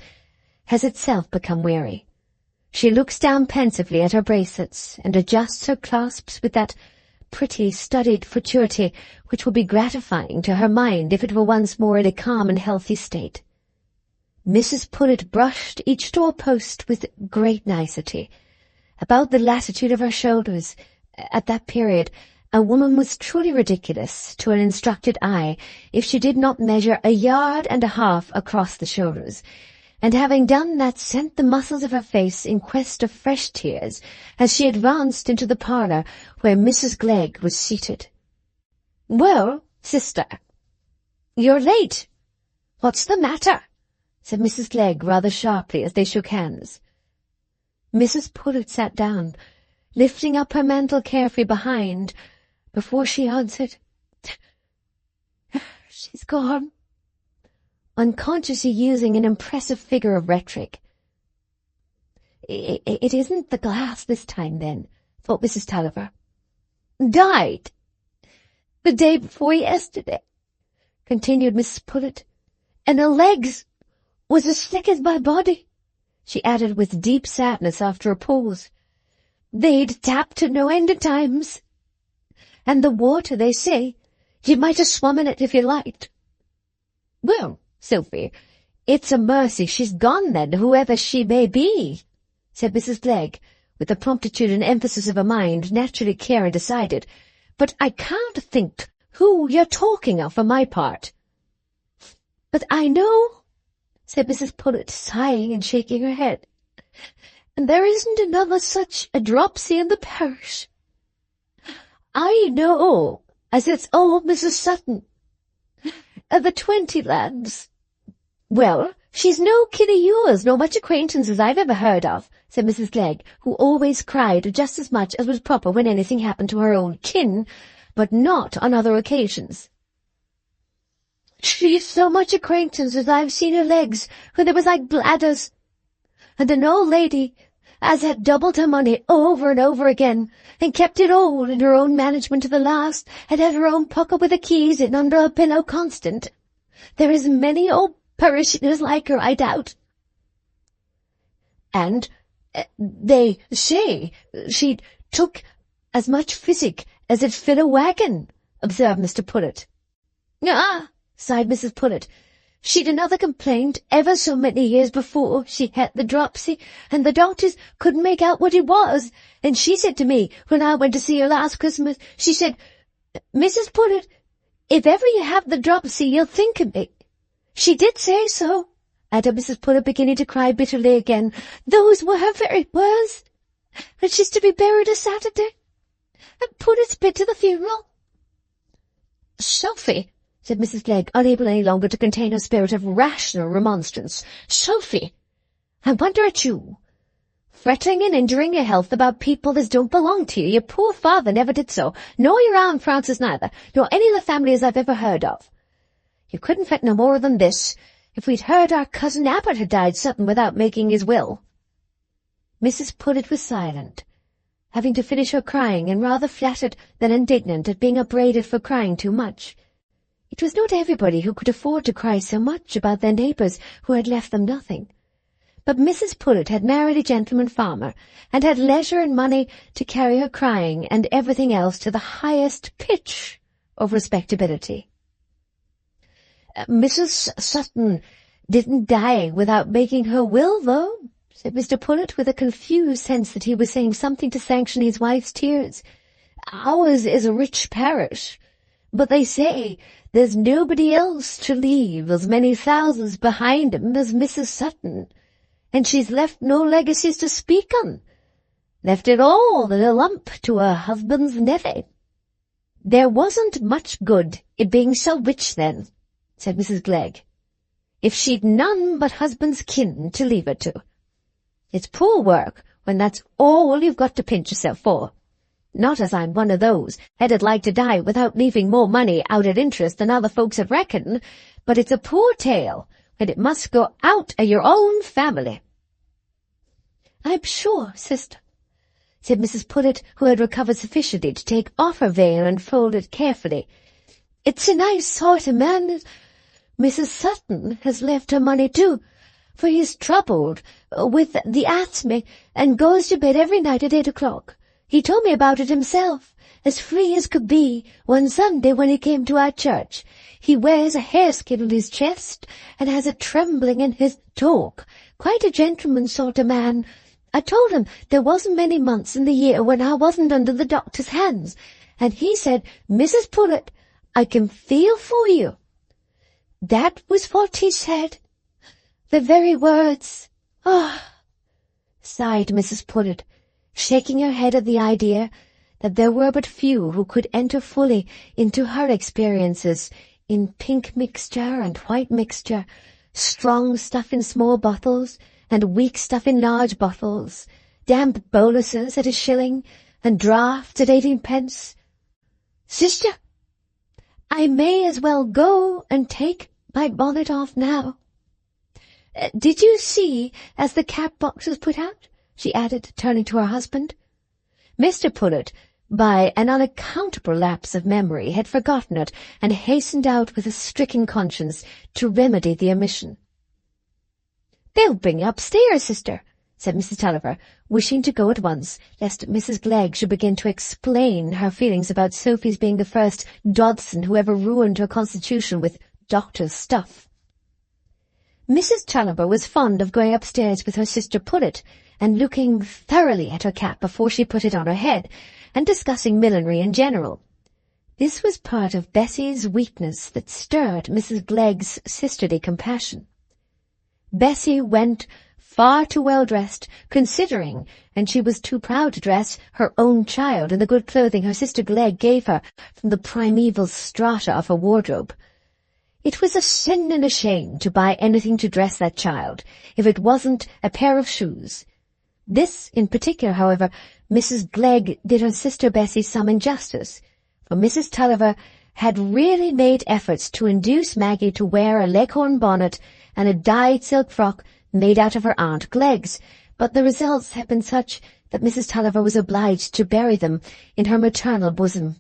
has itself become weary. She looks down pensively at her bracelets and adjusts her clasps with that pretty, studied futurity which would be gratifying to her mind if it were once more in a calm and healthy state. Mrs. Pullet brushed each door-post with great nicety, about the latitude of her shoulders. At that period, a woman was truly ridiculous to an instructed eye if she did not measure 1.5 yards across the shoulders, and having done that sent the muscles of her face in quest of fresh tears as she advanced into the parlour where Mrs. Glegg was seated. "Well, sister, you're late. What's the matter?" said Mrs. Glegg rather sharply as they shook hands. Mrs. Pullet sat down, lifting up her mantle carefully behind, before she answered, "She's gone," unconsciously using an impressive figure of rhetoric. It isn't the glass this time, then," thought Mrs. Tulliver. "Died the day before yesterday," continued Mrs. Pullet, "and her legs was as thick as my body," she added with deep sadness after a pause. "They'd tapped her no end of times, and the water, they say, you might have swum in it if you liked." "Well, Sophie, it's a mercy she's gone then, whoever she may be," said Mrs. Glegg, with the promptitude and emphasis of a mind naturally clear and decided. "But I can't think who you're talking of for my part." "But I know," said Mrs. Pullet, sighing and shaking her head, "and there isn't another such a dropsy in the parish. I know as it's old Mrs. Sutton, of the 20 lads." "Well, she's no kin of yours, nor much acquaintance as I've ever heard of," said Mrs. Glegg, who always cried just as much as was proper when anything happened to her own kin, but not on other occasions. "She's so much acquaintance as I've seen her legs when they was like bladders, and an old lady as had doubled her money over and over again, and kept it all in her own management to the last, and had her own pocket with the keys in under her pillow constant. There is many old parishioners like her, I doubt." "And they say she took as much physic as 'd fill a wagon," observed Mr. Pullet. "Ah," sighed Mrs. Pullet, "she'd another complaint ever so many years before she had the dropsy, and the doctors couldn't make out what it was, and she said to me, when I went to see her last Christmas, she said, 'Mrs. Pullet, if ever you have the dropsy, you'll think of me.' She did say so," added Mrs. Pullet, beginning to cry bitterly again. "Those were her very words. And she's to be buried a Saturday, and Pullet's been to the funeral." "Sophie," said Mrs. Glegg, unable any longer to contain her spirit of rational remonstrance, "Sophie, I wonder at you, fretting and injuring your health about people as don't belong to you. Your poor father never did so, nor your Aunt Frances neither, nor any of the family as I've ever heard of. You couldn't fret no more than this, if we'd heard our cousin Abbott had died sudden without making his will." Mrs. Pullet was silent, having to finish her crying, and rather flattered than indignant at being upbraided for crying too much. It was not everybody who could afford to cry so much about their neighbours who had left them nothing. But Mrs. Pullet had married a gentleman farmer, and had leisure and money to carry her crying and everything else to the highest pitch of respectability. "Mrs. Sutton didn't die without making her will, though," said Mr. Pullet, with a confused sense that he was saying something to sanction his wife's tears. "Ours is a rich parish, but they say there's nobody else to leave as many thousands behind him as Mrs. Sutton, and she's left no legacies to speak on. Left it all in a lump to her husband's nevy." "There wasn't much good in being so rich then," said Mrs. Glegg, "if she'd none but husband's kin to leave her to. It's poor work when that's all you've got to pinch yourself for. Not as I'm one of those that'd like to die without leaving more money out at interest than other folks had reckoned, but it's a poor tale when it must go out of your own family." "I'm sure, sister," said Mrs. Pullet, who had recovered sufficiently to take off her veil and fold it carefully, "it's a nice sort of man that Mrs. Sutton has left her money to, for he's troubled with the asthma and goes to bed every night at 8 o'clock. He told me about it himself, as free as could be, one Sunday when he came to our church. He wears a hareskin on his chest, and has a trembling in his talk. Quite a gentleman sort of man, I told him there wasn't many months in the year when I wasn't under the doctor's hands, and he said, 'Mrs. Pullet, I can feel for you.' That was what he said. The very words. Ah," sighed Mrs. Pullet, shaking her head at the idea that there were but few who could enter fully into her experiences in pink mixture and white mixture, strong stuff in small bottles and weak stuff in large bottles, damp boluses at 1 shilling and draughts at 18 pence. "Sister, I may as well go and take my bonnet off now. Did you see as the cap box was put out?" she added, turning to her husband. Mr. Pullet, by an unaccountable lapse of memory, had forgotten it, and hastened out with a stricken conscience to remedy the omission. "They'll bring you upstairs, sister," said Mrs. Tulliver, wishing to go at once, lest Mrs. Glegg should begin to explain her feelings about Sophie's being the first Dodson who ever ruined her constitution with doctor's stuff. Mrs. Tulliver was fond of going upstairs with her sister Pullet, and looking thoroughly at her cap before she put it on her head, and discussing millinery in general. This was part of Bessie's weakness that stirred Mrs. Glegg's sisterly compassion. Bessie went far too well dressed, considering, and she was too proud to dress her own child in the good clothing her sister Glegg gave her from the primeval strata of her wardrobe. It was a sin and a shame to buy anything to dress that child, if it wasn't a pair of shoes. This, in particular, however, Mrs. Glegg did her sister Bessie some injustice, for Mrs. Tulliver had really made efforts to induce Maggie to wear a leghorn bonnet and a dyed silk frock made out of her Aunt Glegg's, but the results had been such that Mrs. Tulliver was obliged to bury them in her maternal bosom.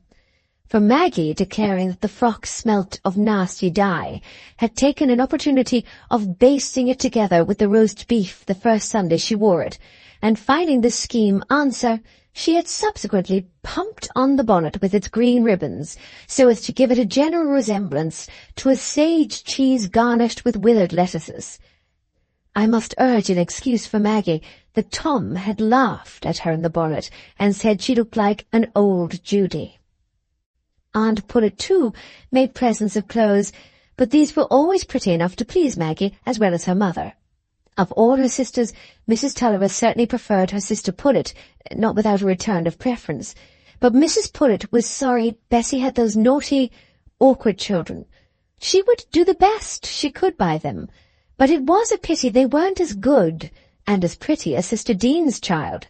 For Maggie, declaring that the frock smelt of nasty dye, had taken an opportunity of basting it together with the roast beef the first Sunday she wore it, and finding this scheme answer, she had subsequently pumped on the bonnet with its green ribbons, so as to give it a general resemblance to a sage cheese garnished with withered lettuces. I must urge in excuse for Maggie that Tom had laughed at her in the bonnet, and said she looked like an old Judy. Aunt Pullet, too, made presents of clothes, but these were always pretty enough to please Maggie as well as her mother. Of all her sisters, Mrs. Tulliver certainly preferred her sister Pullet, not without a return of preference, but Mrs. Pullet was sorry Bessie had those naughty, awkward children. She would do the best she could by them, but it was a pity they weren't as good and as pretty as Sister Dean's child.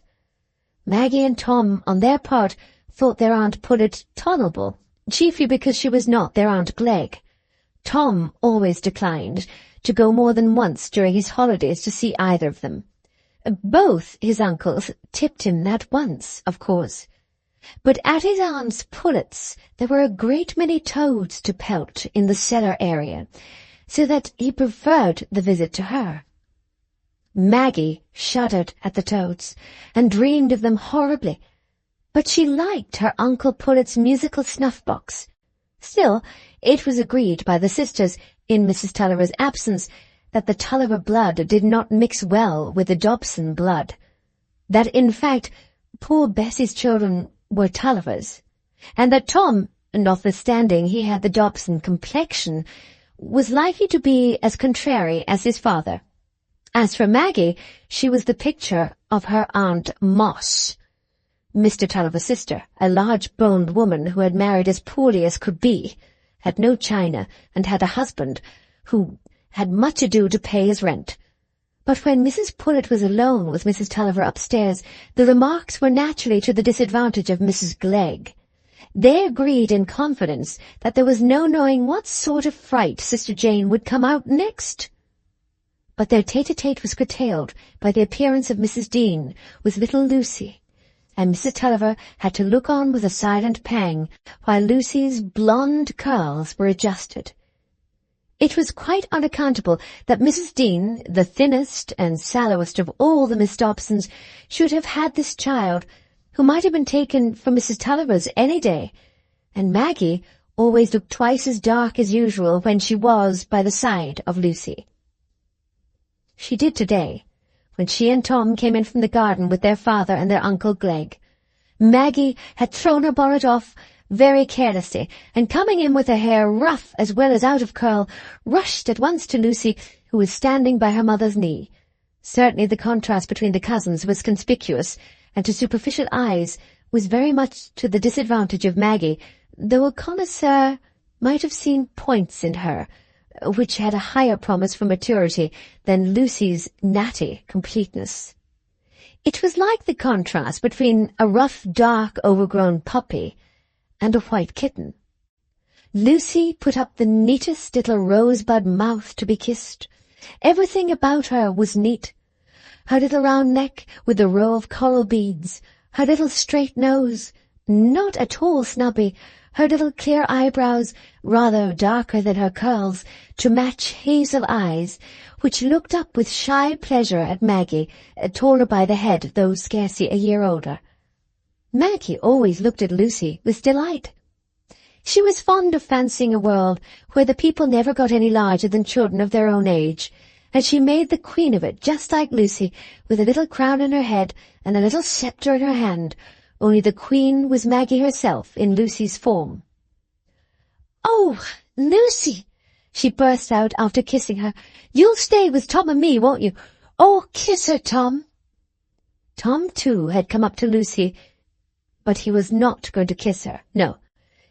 Maggie and Tom, on their part, thought their Aunt Pullet tolerable, chiefly because she was not their Aunt Glegg. Tom always declined to go more than once during his holidays to see either of them. Both his uncles tipped him that once, of course. But at his Aunt Pullet's there were a great many toads to pelt in the cellar area, so that he preferred the visit to her. Maggie shuddered at the toads, and dreamed of them horribly, but she liked her Uncle Pullet's musical snuff-box. Still, it was agreed by the sisters, in Mrs. Tulliver's absence, that the Tulliver blood did not mix well with the Dobson blood, that, in fact, poor Bessie's children were Tullivers, and that Tom, notwithstanding he had the Dobson complexion, was likely to be as contrary as his father. As for Maggie, she was the picture of her Aunt Moss, Mr. Tulliver's sister, a large-boned woman who had married as poorly as could be, had no china, and had a husband who had much ado to pay his rent. But when Mrs. Pullet was alone with Mrs. Tulliver upstairs, the remarks were naturally to the disadvantage of Mrs. Glegg. They agreed in confidence that there was no knowing what sort of fright Sister Jane would come out next. But their tete-a-tete was curtailed by the appearance of Mrs. Dean with little Lucy, and Mrs. Tulliver had to look on with a silent pang while Lucy's blonde curls were adjusted. It was quite unaccountable that Mrs. Dean, the thinnest and sallowest of all the Miss Dobsons, should have had this child, who might have been taken for Mrs. Tulliver's any day, and Maggie always looked twice as dark as usual when she was by the side of Lucy. She did today, when she and Tom came in from the garden with their father and their Uncle Glegg. Maggie had thrown her bonnet off very carelessly, and coming in with her hair rough as well as out of curl, rushed at once to Lucy, who was standing by her mother's knee. Certainly the contrast between the cousins was conspicuous, and to superficial eyes was very much to the disadvantage of Maggie, though a connoisseur might have seen points in her, which had a higher promise for maturity than Lucy's natty completeness. It was like the contrast between a rough, dark, overgrown puppy and a white kitten. Lucy put up the neatest little rosebud mouth to be kissed. Everything about her was neat. Her little round neck with a row of coral beads, her little straight nose, not at all snubby, her little clear eyebrows, rather darker than her curls, to match hazel eyes, which looked up with shy pleasure at Maggie, taller by the head, though scarcely a year older. Maggie always looked at Lucy with delight. She was fond of fancying a world where the people never got any larger than children of their own age, and she made the queen of it just like Lucy, with a little crown on her head and a little sceptre in her hand, only the queen was Maggie herself in Lucy's form. "Oh, Lucy!" she burst out after kissing her. "You'll stay with Tom and me, won't you? Oh, kiss her, Tom." Tom, too, had come up to Lucy, but he was not going to kiss her. No,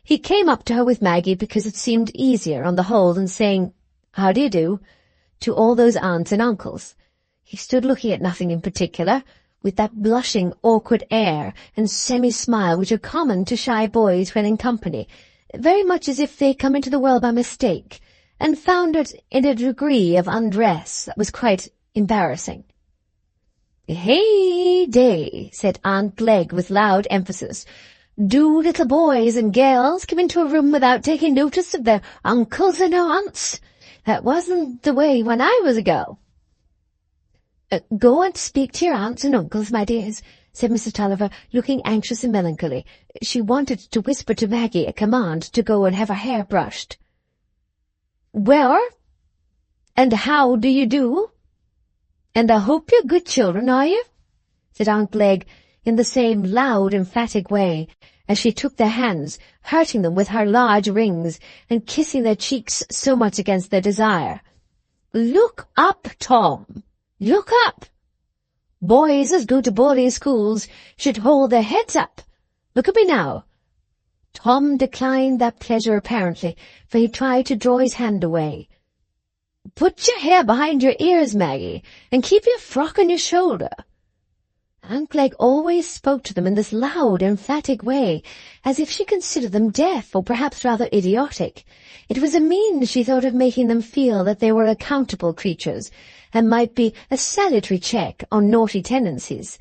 he came up to her with Maggie because it seemed easier on the whole than saying, "How do you do?" to all those aunts and uncles. He stood looking at nothing in particular, with that blushing, awkward air and semi-smile which are common to shy boys when in company, very much as if they come into the world by mistake, and found it in a degree of undress that was quite embarrassing. "Hey day," said Aunt Glegg with loud emphasis. "Do little boys and girls come into a room without taking notice of their uncles and aunts? That wasn't the way when I was a girl." "Go and speak to your aunts and uncles, my dears," said Mrs. Tulliver, looking anxious and melancholy. She wanted to whisper to Maggie a command to go and have her hair brushed. "Well, and how do you do? And I hope you're good children, are you?" said Aunt Glegg in the same loud, emphatic way, as she took their hands, hurting them with her large rings and kissing their cheeks so much against their desire. "Look up, Tom. Look up. Boys as go to boarding schools should hold their heads up. Look at me now." Tom declined that pleasure apparently, for he tried to draw his hand away. "Put your hair behind your ears, Maggie, and keep your frock on your shoulder." Aunt Glegg always spoke to them in this loud, emphatic way, as if she considered them deaf, or perhaps rather idiotic. It was a means, she thought, of making them feel that they were accountable creatures, and might be a salutary check on naughty tendencies.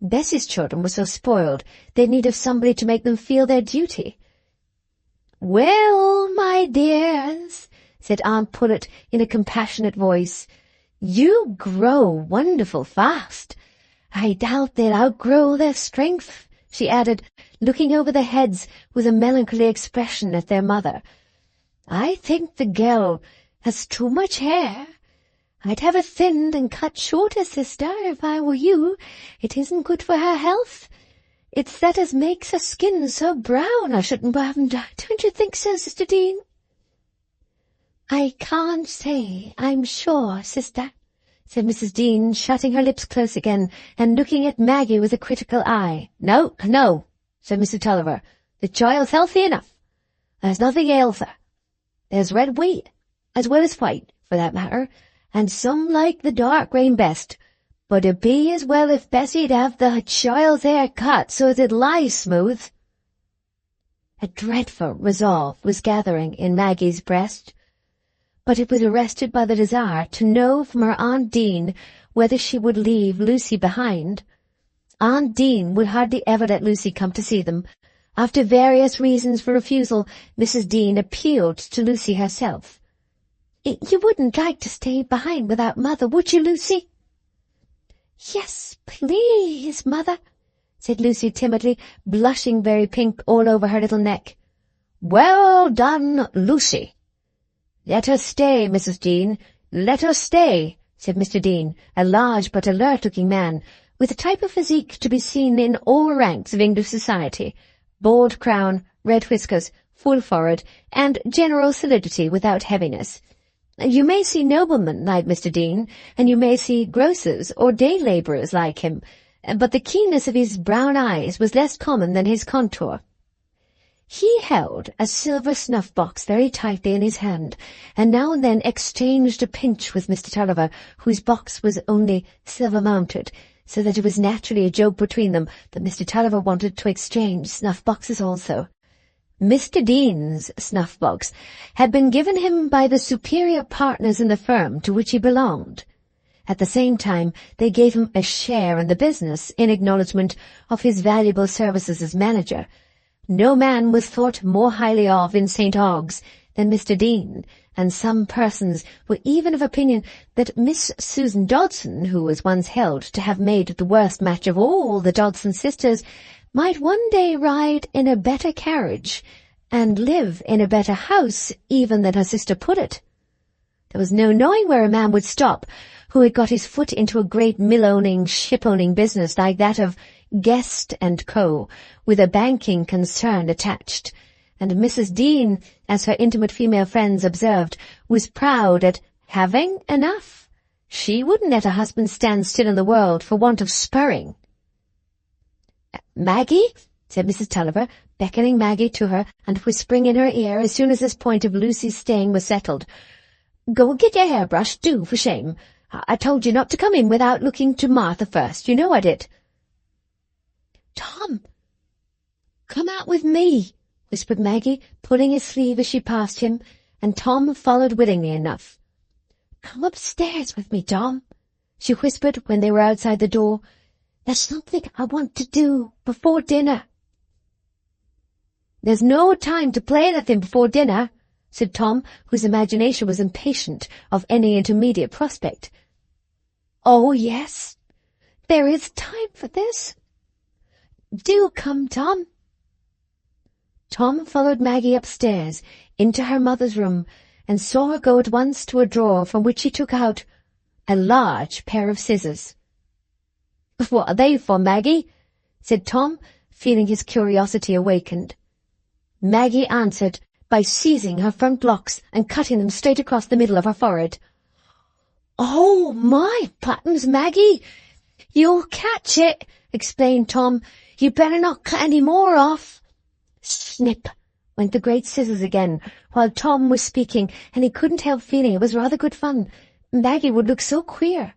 Bessie's children were so spoiled, they needed somebody to make them feel their duty. "Well, my dears," said Aunt Pullet in a compassionate voice, "you grow wonderful fast. I doubt they'll outgrow their strength," she added, looking over their heads with a melancholy expression at their mother. "I think the girl has too much hair. I'd have it thinned and cut shorter, sister, if I were you. It isn't good for her health. It's that as makes her skin so brown I shouldn't have 'em. Don't you think so, Sister Dean?" "I can't say, I'm sure, sister," said Mrs. Dean, shutting her lips close again and looking at Maggie with a critical eye. "No, no," said Mr. Tulliver. "The child's healthy enough. There's nothing ails her. There's red wheat, as well as white, for that matter, and some like the dark grain best, but it'd be as well if Bessie'd have the child's hair cut so as it lies smooth." A dreadful resolve was gathering in Maggie's breast, but it was arrested by the desire to know from her Aunt Dean whether she would leave Lucy behind. Aunt Dean would hardly ever let Lucy come to see them. After various reasons for refusal, Mrs. Dean appealed to Lucy herself. "You wouldn't like to stay behind without Mother, would you, Lucy?" "Yes, please, Mother," said Lucy timidly, blushing very pink all over her little neck. "Well done, Lucy. Let her stay, Mrs. Dean, let her stay," said Mr. Dean, a large but alert-looking man, with a type of physique to be seen in all ranks of English society: bald crown, red whiskers, full forehead, and general solidity without heaviness. You may see noblemen like Mr. Dean, and you may see grocers or day-labourers like him, but the keenness of his brown eyes was less common than his contour. He held a silver snuff-box very tightly in his hand, and now and then exchanged a pinch with Mr. Tulliver, whose box was only silver-mounted, so that it was naturally a joke between them that Mr. Tulliver wanted to exchange snuff-boxes also. Mr. Dean's snuff-box had been given him by the superior partners in the firm to which he belonged. At the same time, they gave him a share in the business in acknowledgment of his valuable services as manager. No man was thought more highly of in St. Ogg's than Mr. Dean, and some persons were even of opinion that Miss Susan Dodson, who was once held to have made the worst match of all the Dodson sisters, might one day ride in a better carriage and live in a better house even than her sister put it. There was no knowing where a man would stop who had got his foot into a great mill-owning, ship-owning business like that of Guest and Co., with a banking concern attached, and Mrs. Dean, as her intimate female friends observed, was proud at having enough. She wouldn't let her husband stand still in the world for want of spurring. "Maggie," said Mrs. Tulliver, beckoning Maggie to her and whispering in her ear as soon as this point of Lucy's staying was settled, "go and get your hair brushed, do, for shame. I told you not to come in without looking to Martha first. You know I did." "Tom, come out with me," whispered Maggie, pulling his sleeve as she passed him, and Tom followed willingly enough. "Come upstairs with me, Tom," she whispered when they were outside the door. "There's something I want to do before dinner." "There's no time to play anything before dinner," said Tom, whose imagination was impatient of any intermediate prospect. "Oh, yes, there is time for this. Do come, Tom." Tom followed Maggie upstairs into her mother's room and saw her go at once to a drawer from which she took out a large pair of scissors. "What are they for, Maggie?" said Tom, feeling his curiosity awakened. Maggie answered by seizing her front locks and cutting them straight across the middle of her forehead. "Oh, my buttons, Maggie! You'll catch it," explained Tom. "You'd better not cut any more off." Snip went the great scissors again, while Tom was speaking, and he couldn't help feeling it was rather good fun. Maggie would look so queer.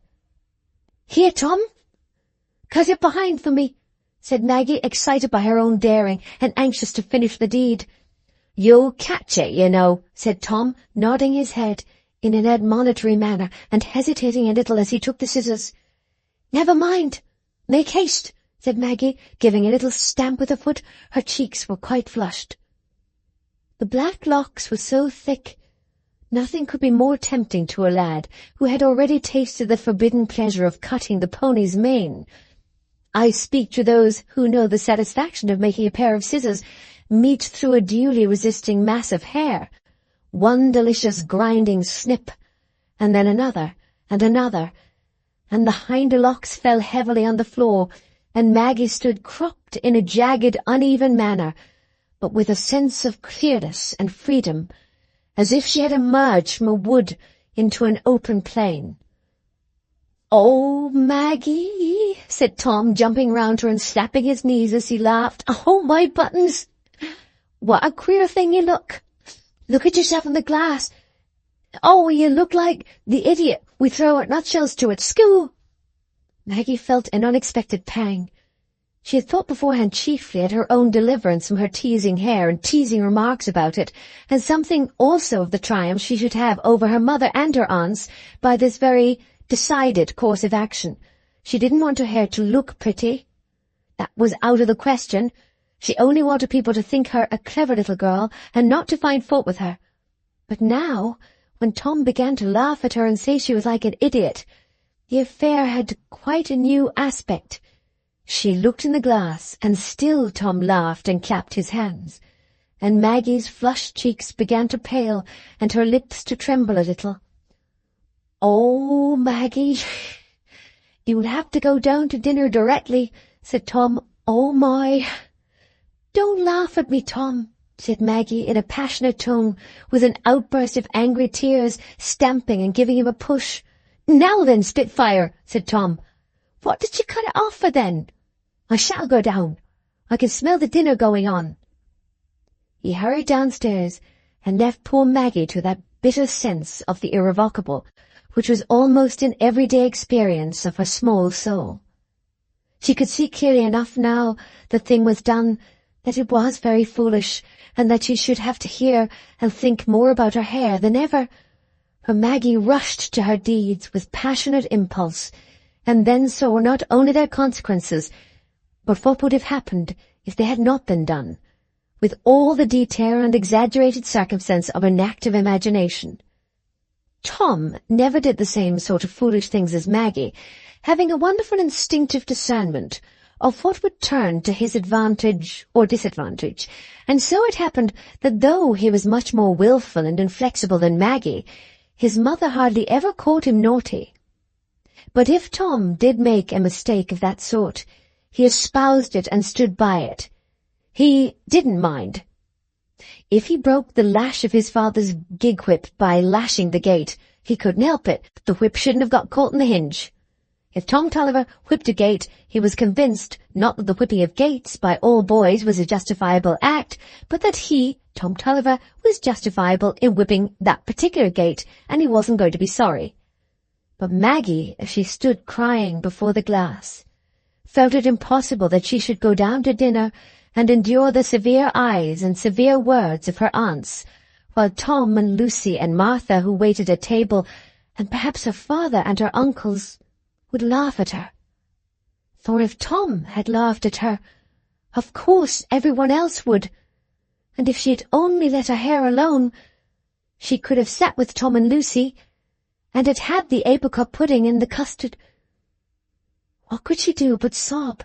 "Here, Tom, cut it behind for me," said Maggie, excited by her own daring and anxious to finish the deed. "You'll catch it, you know," said Tom, nodding his head in an admonitory manner and hesitating a little as he took the scissors. "Never mind. Make haste," said Maggie, giving a little stamp with her foot. Her cheeks were quite flushed. The black locks were so thick, nothing could be more tempting to a lad who had already tasted the forbidden pleasure of cutting the pony's mane. I speak to those who know the satisfaction of making a pair of scissors meet through a duly resisting mass of hair. One delicious grinding snip, and then another, and another, and the hinder locks fell heavily on the floor, and Maggie stood cropped in a jagged, uneven manner, but with a sense of clearness and freedom, as if she had emerged from a wood into an open plain. "Oh, Maggie," said Tom, jumping round her and slapping his knees as he laughed. "Oh, my buttons! What a queer thing you look! Look at yourself in the glass. Oh, you look like the idiot we throw our nutshells to at school." Maggie felt an unexpected pang. She had thought beforehand chiefly at her own deliverance from her teasing hair and teasing remarks about it, and something also of the triumph she should have over her mother and her aunts by this very decided course of action. She didn't want her hair to look pretty. That was out of the question. She only wanted people to think her a clever little girl and not to find fault with her. But now, when Tom began to laugh at her and say she was like an idiot, the affair had quite a new aspect. She looked in the glass, and still Tom laughed and clapped his hands, and Maggie's flushed cheeks began to pale and her lips to tremble a little. "Oh, Maggie, you'll have to go down to dinner directly," said Tom. "Oh, my." "Don't laugh at me, Tom," said Maggie in a passionate tone, with an outburst of angry tears, stamping and giving him a push. "Now then, Spitfire," said Tom. "What did you cut it off for then?" "I shall go down. I can smell the dinner going on." He hurried downstairs and left poor Maggie to that bitter sense of the irrevocable, which was almost an everyday experience of her small soul. She could see clearly enough now the thing was done, that it was very foolish, and that she should have to hear and think more about her hair than ever. For Maggie rushed to her deeds with passionate impulse, and then saw not only their consequences, but what would have happened if they had not been done, with all the detail and exaggerated circumstance of an active imagination. Tom never did the same sort of foolish things as Maggie, having a wonderful instinctive discernment of what would turn to his advantage or disadvantage, and so it happened that though he was much more wilful and inflexible than Maggie, his mother hardly ever called him naughty. But if Tom did make a mistake of that sort, he espoused it and stood by it. He didn't mind. If he broke the lash of his father's gig whip by lashing the gate, he couldn't help it. The whip shouldn't have got caught in the hinge. If Tom Tulliver whipped a gate, he was convinced not that the whipping of gates by all boys was a justifiable act, but that he, Tom Tulliver, was justifiable in whipping that particular gate, and he wasn't going to be sorry. But Maggie, as she stood crying before the glass, felt it impossible that she should go down to dinner and endure the severe eyes and severe words of her aunts, while Tom and Lucy and Martha, who waited at table, and perhaps her father and her uncles, would laugh at her. For if Tom had laughed at her, of course everyone else would, and if she had only let her hair alone, she could have sat with Tom and Lucy, and had had the apricot pudding and the custard. What could she do but sob?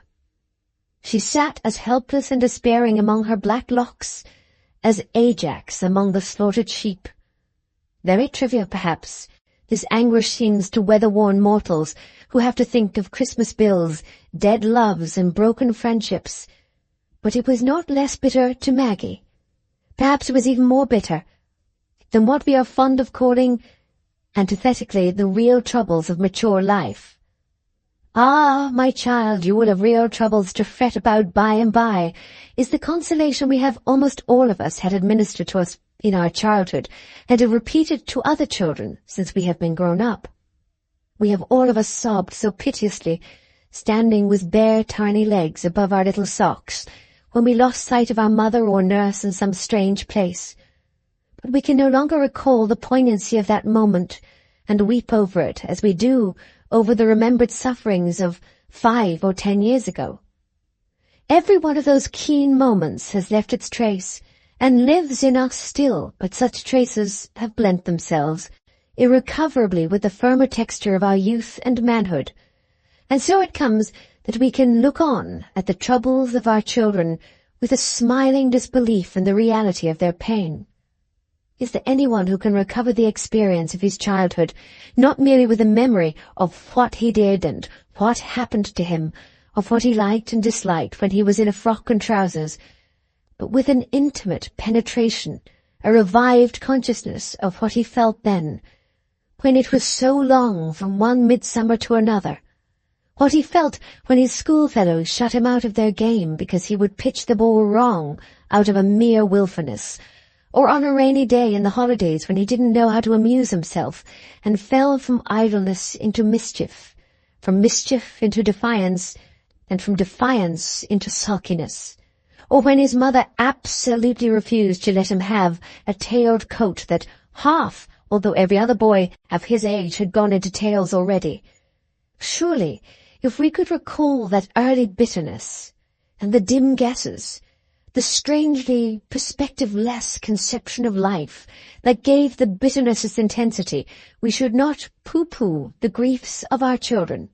She sat as helpless and despairing among her black locks as Ajax among the slaughtered sheep. Very trivial, perhaps, this anguish seems to weather-worn mortals who have to think of Christmas bills, dead loves, and broken friendships. But it was not less bitter to Maggie. Perhaps it was even more bitter than what we are fond of calling, antithetically, the real troubles of mature life. "Ah, my child, you will have real troubles to fret about by and by," is the consolation we have almost all of us had administered to us in our childhood, and have repeated to other children since we have been grown up. We have all of us sobbed so piteously, standing with bare tiny legs above our little socks, when we lost sight of our mother or nurse in some strange place. But we can no longer recall the poignancy of that moment, and weep over it as we do over the remembered sufferings of 5 or 10 years ago. Every one of those keen moments has left its trace, and lives in us still, but such traces have blent themselves irrecoverably with the firmer texture of our youth and manhood. And so it comes that we can look on at the troubles of our children with a smiling disbelief in the reality of their pain. Is there anyone who can recover the experience of his childhood, not merely with a memory of what he did and what happened to him, of what he liked and disliked when he was in a frock and trousers, but with an intimate penetration, a revived consciousness of what he felt then, when it was so long from one midsummer to another, what he felt when his schoolfellows shut him out of their game because he would pitch the ball wrong out of a mere wilfulness, or on a rainy day in the holidays when he didn't know how to amuse himself and fell from idleness into mischief, from mischief into defiance, and from defiance into sulkiness, or when his mother absolutely refused to let him have a tailed coat that half, although every other boy of his age had gone into tails already. Surely, if we could recall that early bitterness, and the dim guesses, the strangely perspective-less conception of life that gave the bitterness its intensity, we should not pooh-pooh the griefs of our children.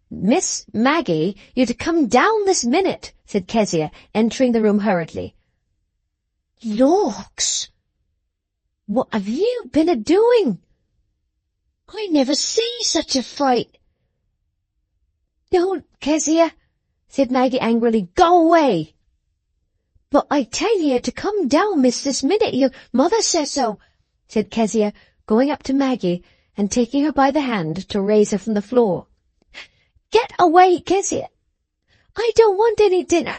"Miss Maggie, you're to come down this minute," said Kezia, entering the room hurriedly. "Lawks! What have you been a-doing?" I never see such a fright. Don't, Kezia, said Maggie angrily. Go away. But I tell you to come down, miss, this minute. Your mother says so, said Kezia, going up to Maggie and taking her by the hand to raise her from the floor. Get away, Kezia. I don't want any dinner,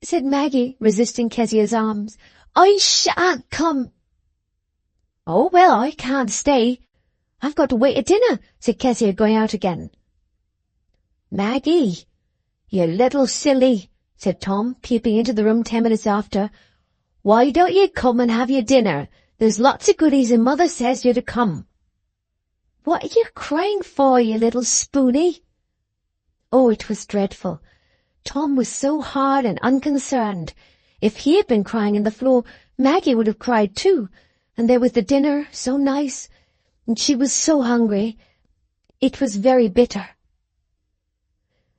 said Maggie, resisting Kezia's arms. I shan't come. Oh, well, I can't stay. I've got to wait at dinner, said Kezia, going out again. Maggie, you little silly, said Tom, peeping into the room 10 minutes after. Why don't you come and have your dinner? There's lots of goodies and Mother says you're to come. What are you crying for, you little spoony? Oh, it was dreadful. Tom was so hard and unconcerned. If he had been crying on the floor, Maggie would have cried too, and there was the dinner, so nice, and she was so hungry. It was very bitter.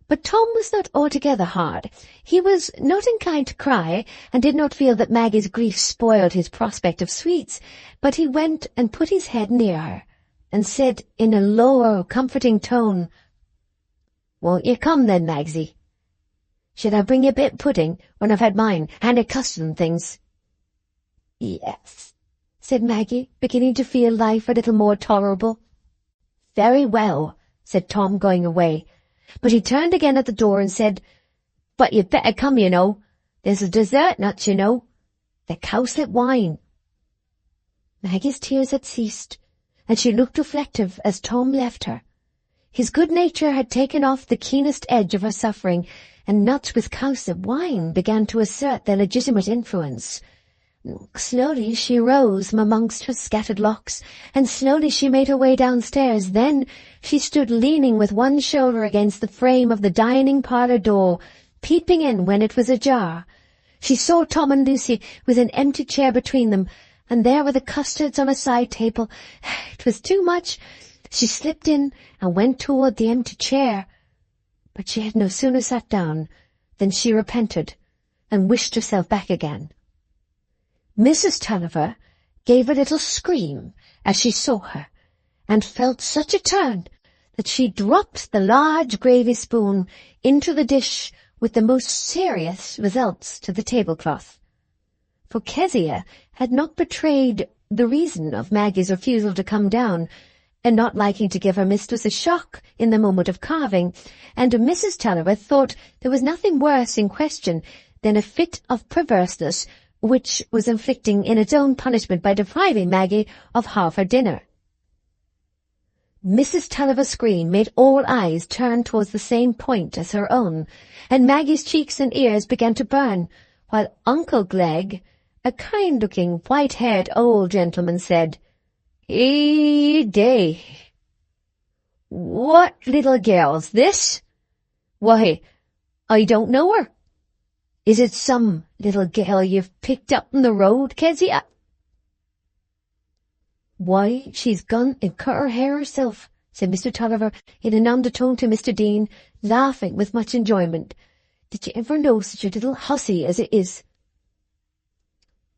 But Tom was not altogether hard. He was not inclined to cry, and did not feel that Maggie's grief spoiled his prospect of sweets, but he went and put his head near her, and said in a low, comforting tone, Won't you come then, Magsie? Should I bring you a bit of pudding when I've had mine, and a custard and things? Yes, said Maggie, beginning to feel life a little more tolerable. Very well, said Tom, going away. But he turned again at the door and said, But you'd better come, you know. There's a dessert nuts, you know. The cowslip wine. Maggie's tears had ceased, and she looked reflective as Tom left her. His good nature had taken off the keenest edge of her suffering, and nuts with cowslip wine began to assert their legitimate influence. Slowly she rose from amongst her scattered locks, and slowly she made her way downstairs. Then she stood leaning with one shoulder against the frame of the dining-parlour door, peeping in when it was ajar. She saw Tom and Lucy with an empty chair between them, and there were the custards on a side table. It was too much. She slipped in and went toward the empty chair. But she had no sooner sat down than she repented and wished herself back again. Mrs. Tulliver gave a little scream as she saw her, and felt such a turn that she dropped the large gravy spoon into the dish with the most serious results to the tablecloth. For Kezia had not betrayed the reason of Maggie's refusal to come down, and not liking to give her mistress a shock in the moment of carving, and Mrs. Tulliver thought there was nothing worse in question than a fit of perverseness which was inflicting in its own punishment by depriving Maggie of half her dinner. Mrs. Tulliver's scream made all eyes turn towards the same point as her own, and Maggie's cheeks and ears began to burn, while Uncle Glegg, a kind-looking, white-haired old gentleman, said, day. What little girl's this? Why, I don't know her. Is it some little girl you've picked up on the road, Kezia? Why, she's gone and cut her hair herself, said Mr. Tulliver in an undertone to Mr. Dean, laughing with much enjoyment. Did you ever know such a little hussy as it is?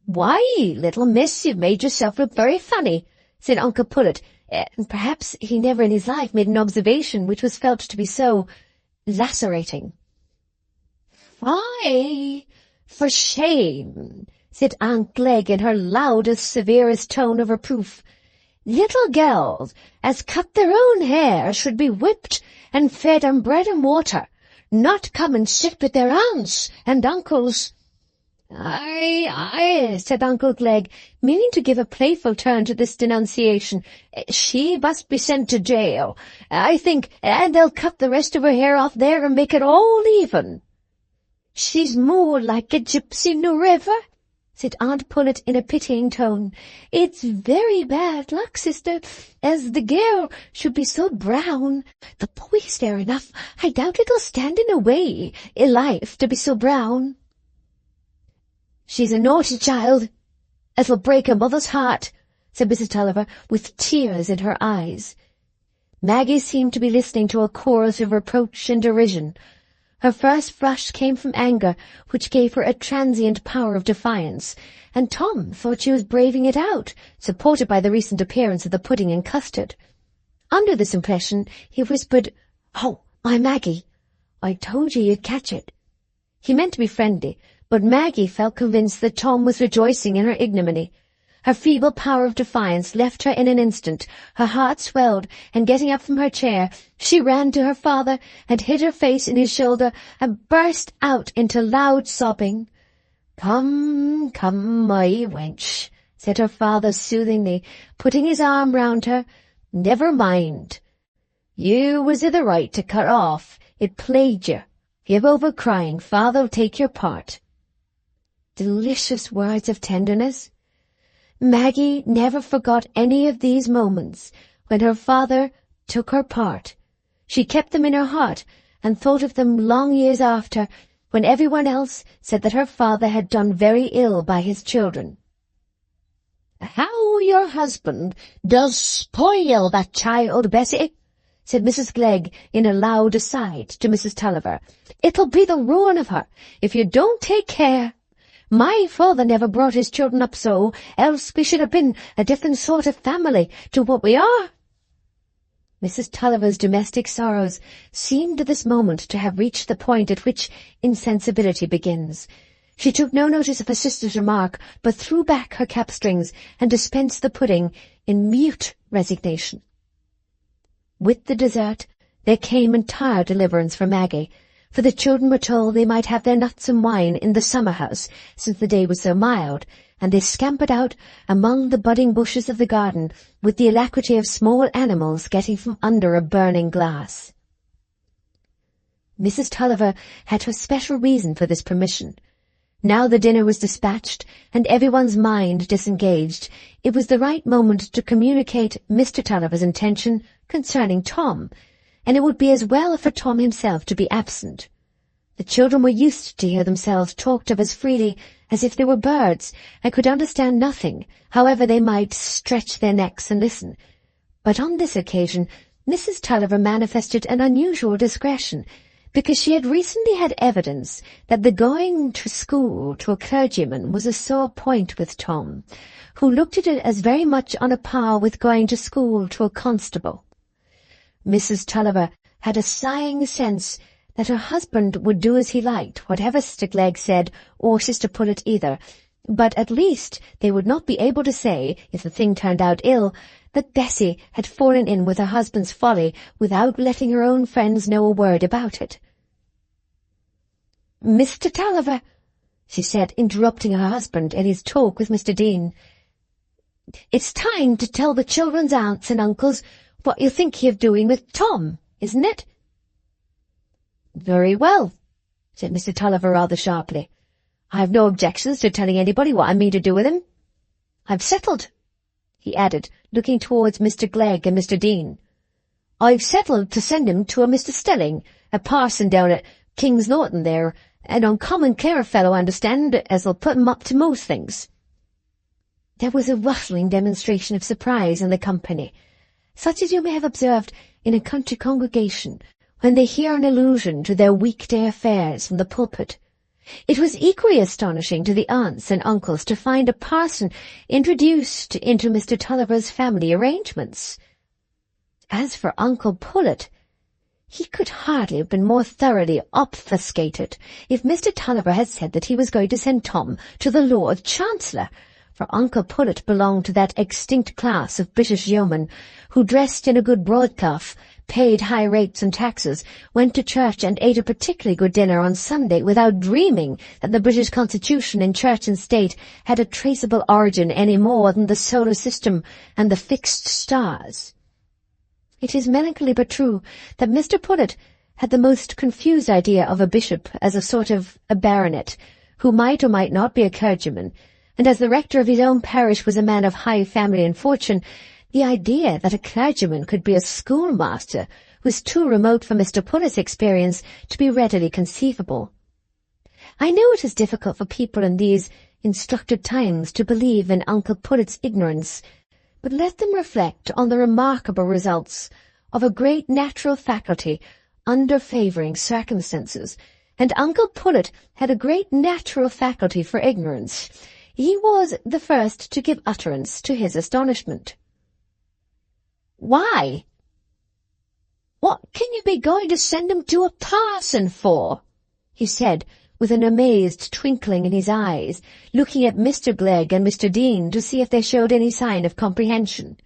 Why, little miss, you've made yourself look very funny, said Uncle Pullet, and perhaps he never in his life made an observation which was felt to be so lacerating. Fie, for shame, said Aunt Glegg in her loudest, severest tone of reproof. Little girls as cut their own hair should be whipped and fed on bread and water, not come and sit with their aunts and uncles. Aye, said Uncle Glegg, meaning to give a playful turn to this denunciation. She must be sent to jail, I think, and they'll cut the rest of her hair off there and make it all even. She's more like a gypsy nor ever, said Aunt Pullet in a pitying tone. It's very bad luck, sister, as the girl should be so brown. The boy's fair enough. I doubt it'll stand in a way in life to be so brown. She's a naughty child. It'll break her mother's heart, said Mrs. Tulliver, with tears in her eyes. Maggie seemed to be listening to a chorus of reproach and derision. Her first flush came from anger, which gave her a transient power of defiance, and Tom thought she was braving it out, supported by the recent appearance of the pudding and custard. Under this impression, he whispered, "Oh, my Maggie, I told you you'd catch it." He meant to be friendly, but Maggie felt convinced that Tom was rejoicing in her ignominy. Her feeble power of defiance left her in an instant. Her heart swelled, and getting up from her chair, she ran to her father and hid her face in his shoulder and burst out into loud sobbing. "Come, come, my wench," said her father soothingly, putting his arm round her. "Never mind. You was i' the right to cut off. It plagued you. Give over crying. Father'll take your part." Delicious words of tenderness. Maggie never forgot any of these moments when her father took her part. She kept them in her heart and thought of them long years after, when everyone else said that her father had done very ill by his children. "How your husband does spoil that child, Bessie," said Mrs. Glegg in a loud aside to Mrs. Tulliver. "It'll be the ruin of her if you don't take care. My father never brought his children up so, else we should have been a different sort of family to what we are." Mrs. Tulliver's domestic sorrows seemed at this moment to have reached the point at which insensibility begins. She took no notice of her sister's remark, but threw back her cap-strings and dispensed the pudding in mute resignation. With the dessert there came entire deliverance for Maggie, for the children were told they might have their nuts and wine in the summer-house, since the day was so mild, and they scampered out among the budding bushes of the garden with the alacrity of small animals getting from under a burning glass. Mrs. Tulliver had her special reason for this permission. Now the dinner was dispatched, and everyone's mind disengaged, it was the right moment to communicate Mr. Tulliver's intention concerning Tom, and it would be as well for Tom himself to be absent. The children were used to hear themselves talked of as freely as if they were birds, and could understand nothing, however they might stretch their necks and listen. But on this occasion Mrs. Tulliver manifested an unusual discretion, because she had recently had evidence that the going to school to a clergyman was a sore point with Tom, who looked at it as very much on a par with going to school to a constable. Mrs. Tulliver had a sighing sense that her husband would do as he liked, whatever Sister Glegg said, or Sister Pullet either, but at least they would not be able to say, if the thing turned out ill, that Bessie had fallen in with her husband's folly without letting her own friends know a word about it. "Mr. Tulliver," she said, interrupting her husband in his talk with Mr. Dean, "it's time to tell the children's aunts and uncles what you think of doing with Tom, isn't it?" "Very well," said Mr. Tulliver rather sharply. "I have no objections to telling anybody what I mean to do with him. I've settled," he added, looking towards Mr. Glegg and Mr. Dean. "I've settled to send him to a Mr. Stelling, a parson down at King's Norton there, an uncommon clever fellow, I understand, as'll put him up to most things." There was a rustling demonstration of surprise in the company, such as you may have observed in a country congregation when they hear an allusion to their weekday affairs from the pulpit. It was equally astonishing to the aunts and uncles to find a parson introduced into Mr. Tulliver's family arrangements. As for Uncle Pullet, he could hardly have been more thoroughly obfuscated if Mr. Tulliver had said that he was going to send Tom to the Lord Chancellor, for Uncle Pullet belonged to that extinct class of British yeomen who dressed in a good broadcloth, paid high rates and taxes, went to church and ate a particularly good dinner on Sunday without dreaming that the British Constitution in Church and State had a traceable origin any more than the solar system and the fixed stars. It is melancholy but true that Mr. Pullet had the most confused idea of a bishop as a sort of a baronet, who might or might not be a clergyman, and as the rector of his own parish was a man of high family and fortune, the idea that a clergyman could be a schoolmaster was too remote for Mr. Pullet's experience to be readily conceivable. I know it is difficult for people in these instructed times to believe in Uncle Pullet's ignorance, but let them reflect on the remarkable results of a great natural faculty under favouring circumstances, and Uncle Pullet had a great natural faculty for ignorance. He was the first to give utterance to his astonishment. "Why," "What can you be going to send him to a parson for?" he said, with an amazed twinkling in his eyes, looking at Mr. Glegg and Mr. Dean to see if they showed any sign of comprehension.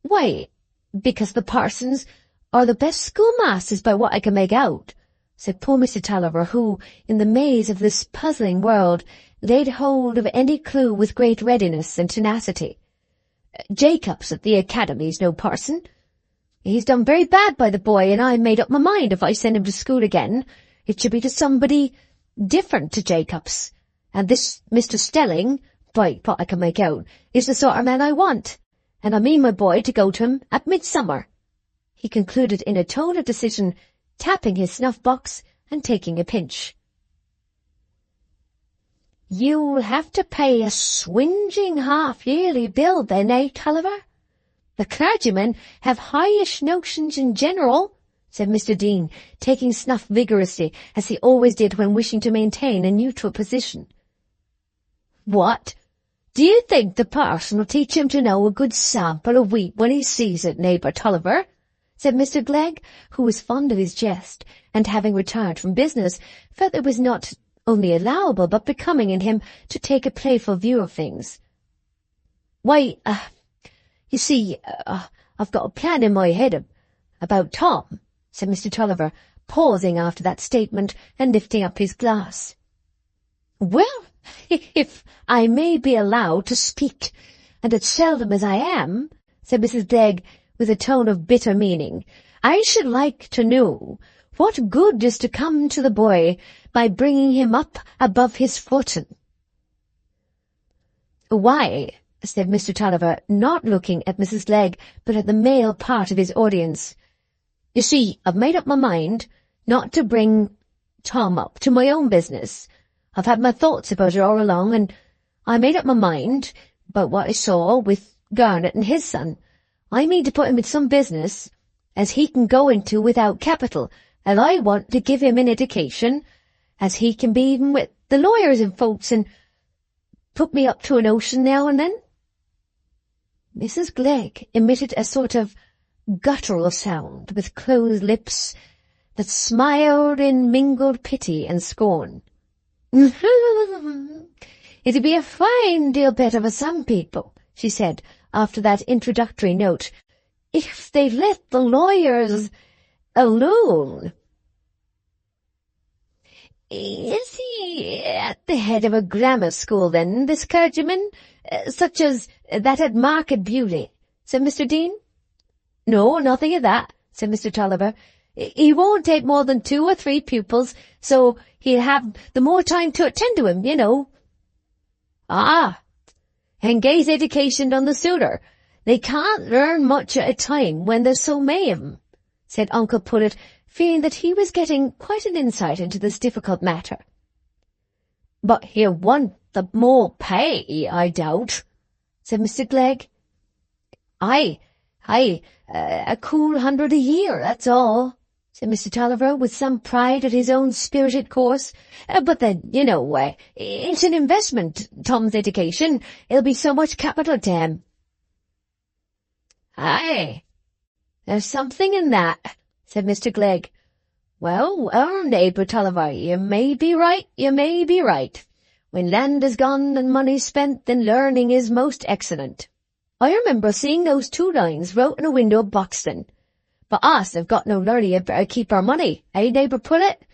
"Why, because the parsons are the best schoolmasters by what I can make out," said poor Mr. Tulliver, who, in the maze of this puzzling world, laid hold of any clue with great readiness and tenacity. "Jacobs at the academy's no parson. He's done very bad by the boy, and I made up my mind if I send him to school again, it should be to somebody different to Jacobs. And this Mr. Stelling, by what I can make out, is the sort of man I want, and I mean my boy to go to him at midsummer," he concluded in a tone of decision, tapping his snuff-box and taking a pinch. "You'll have to pay a swinging half-yearly bill then, eh, Tulliver? The clergymen have highish notions in general," said Mr. Dean, taking snuff vigorously, as he always did when wishing to maintain a neutral position. "What? Do you think the parson will teach him to know a good sample of wheat when he sees it, neighbour Tulliver?" said Mr. Glegg, who was fond of his jest, and having returned from business, felt it was not only allowable but becoming in him to take a playful view of things. "Why, you see, I've got a plan in my head about Tom," said Mr. Tulliver, pausing after that statement and lifting up his glass. "Well, if I may be allowed to speak, and as seldom as I am," said Mrs. Glegg, with a tone of bitter meaning, "I should like to know what good is to come to the boy by bringing him up above his fortune." "Why," said Mr. Tulliver, not looking at Mrs. Glegg, but at the male part of his audience, "you see, I've made up my mind not to bring Tom up to my own business. I've had my thoughts about it all along, and I made up my mind about what I saw with Garnet and his son. I mean to put him in some business as he can go into without capital, and I want to give him an education as he can be even with the lawyers and folks, and put me up to an ocean now and then." Mrs. Glegg emitted a sort of guttural sound with closed lips that smiled in mingled pity and scorn. "It'd be a fine deal better for some people," she said, after that introductory note, "if they let the lawyers alone." "Is he at the head of a grammar school, then, this clergyman, such as that at Market Beauty?" said Mr. Dean. "No, nothing of that," said Mr. Tulliver. "He won't take more than 2 or 3 pupils, so he'll have the more time to attend to him, you know." "Ah, and Gay's education done the sooner. They can't learn much at a time when there's so many of 'em," said Uncle Pullet, feeling that he was getting quite an insight into this difficult matter. "But he'll want the more pay, I doubt," said Mr. Glegg. Aye, a cool 100 a year, that's all," said Mr. Tulliver, with some pride at his own spirited course. "But then, you know, it's an investment, Tom's education. It'll be so much capital to him." "Aye, there's something in that," said Mr. Glegg. Well, neighbour Tulliver, you may be right. When land is gone and money spent, then learning is most excellent. I remember seeing those 2 lines wrote in a window of Boxton. But us have got no learning, had better keep our money, eh, neighbour Pullet?"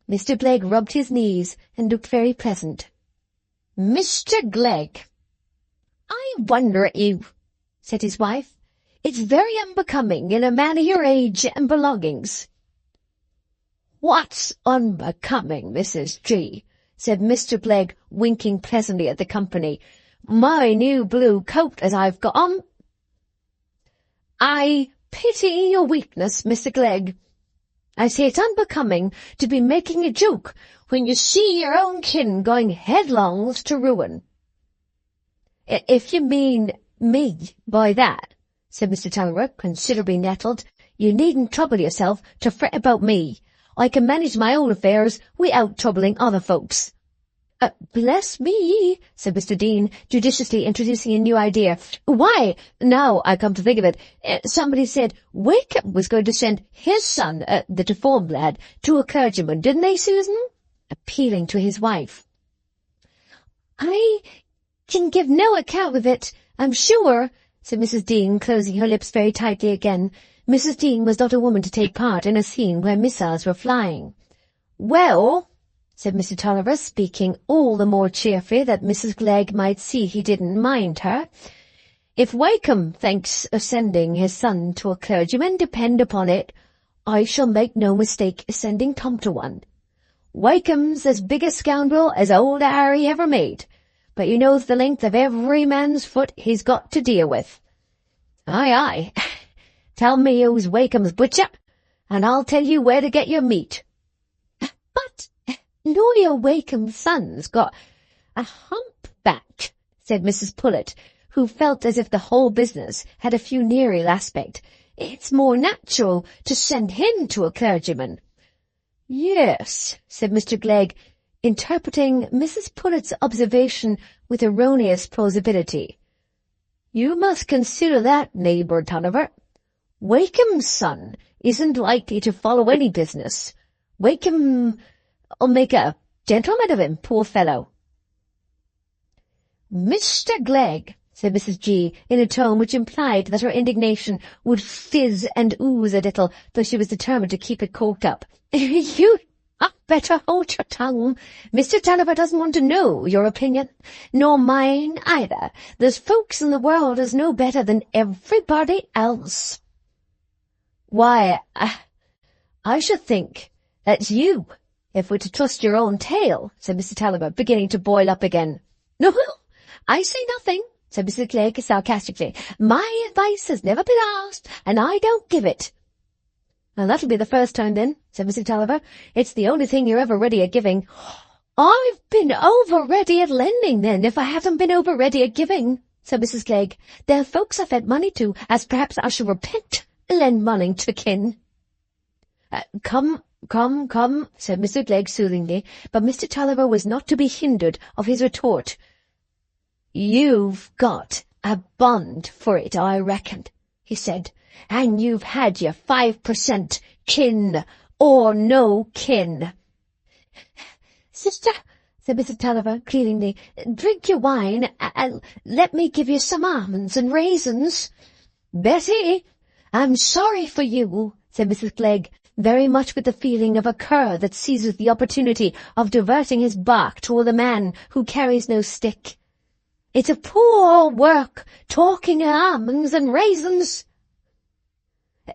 Mr. Glegg rubbed his knees and looked very pleasant. "Mr. Glegg, I wonder at you," said his wife. "It's very unbecoming in a man of your age and belongings." "What's unbecoming, Mrs. G?" said Mr. Glegg, winking pleasantly at the company. "My new blue coat as I've got on." "I pity your weakness, Mr. Glegg. I say it's unbecoming to be making a joke when you see your own kin going headlong to ruin." "If you mean me by that," said Mr. Tulliver, considerably nettled, "you needn't trouble yourself to fret about me. I can manage my own affairs without troubling other folks." Bless me, said Mr. Dean, judiciously introducing a new idea. Why, now I come to think of it, somebody said Wakeham was going to send his son, the deformed lad, to a clergyman, didn't they, Susan? Appealing to his wife. I can give no account of it, I'm sure, said Mrs. Dean, closing her lips very tightly again. Mrs. Dean was not a woman to take part in a scene where missiles were flying. Well, said Mr. Tulliver, speaking all the more cheerfully that Mrs. Glegg might see he didn't mind her, if Wakeham thinks of sending his son to a clergyman, depend upon it, I shall make no mistake in sending Tom to one. Wakeham's as big a scoundrel as old Harry ever made, but he knows the length of every man's foot he's got to deal with. Aye, aye, tell me who's Wakeham's butcher, and I'll tell you where to get your meat. But Lawyer Wakeham's son's got a humpback, said Mrs. Pullet, who felt as if the whole business had a funereal aspect. It's more natural to send him to a clergyman. Yes, said Mr. Glegg, interpreting Mrs. Pullet's observation with erroneous plausibility. You must consider that, neighbour Tulliver. Wakeham's son isn't likely to follow any business. Wakeham'll make a gentleman of him, poor fellow. Mr. Glegg, said Mrs. G., in a tone which implied that her indignation would fizz and ooze a little, though she was determined to keep it corked up. You better hold your tongue. Mr. Tulliver doesn't want to know your opinion, nor mine either. There's folks in the world as know better than everybody else. Why, I should think that's you, if we're to trust your own tale, said Mr. Tulliver, beginning to boil up again. No, I say nothing, said Mrs. Glegg sarcastically. My advice has never been asked, and I don't give it. Well, that'll be the first time then, said Mr. Tulliver. It's the only thing you're ever ready at giving. I've been over ready at lending then, if I haven't been over ready at giving, said Mrs. Glegg. There are folks I've lent money to, as perhaps I shall repent lend money to kin. Come, said Mr. Glegg soothingly, but Mr. Tulliver was not to be hindered of his retort. You've got a bond for it, I reckon, he said, and you've had your 5%, kin or no kin. Sister, said Mr. Tulliver pleadingly, drink your wine and let me give you some almonds and raisins. Betty, I'm sorry for you, said Mrs. Glegg, very much with the feeling of a cur that seizes the opportunity of diverting his bark toward a man who carries no stick. It's a poor work, talking almonds and raisins.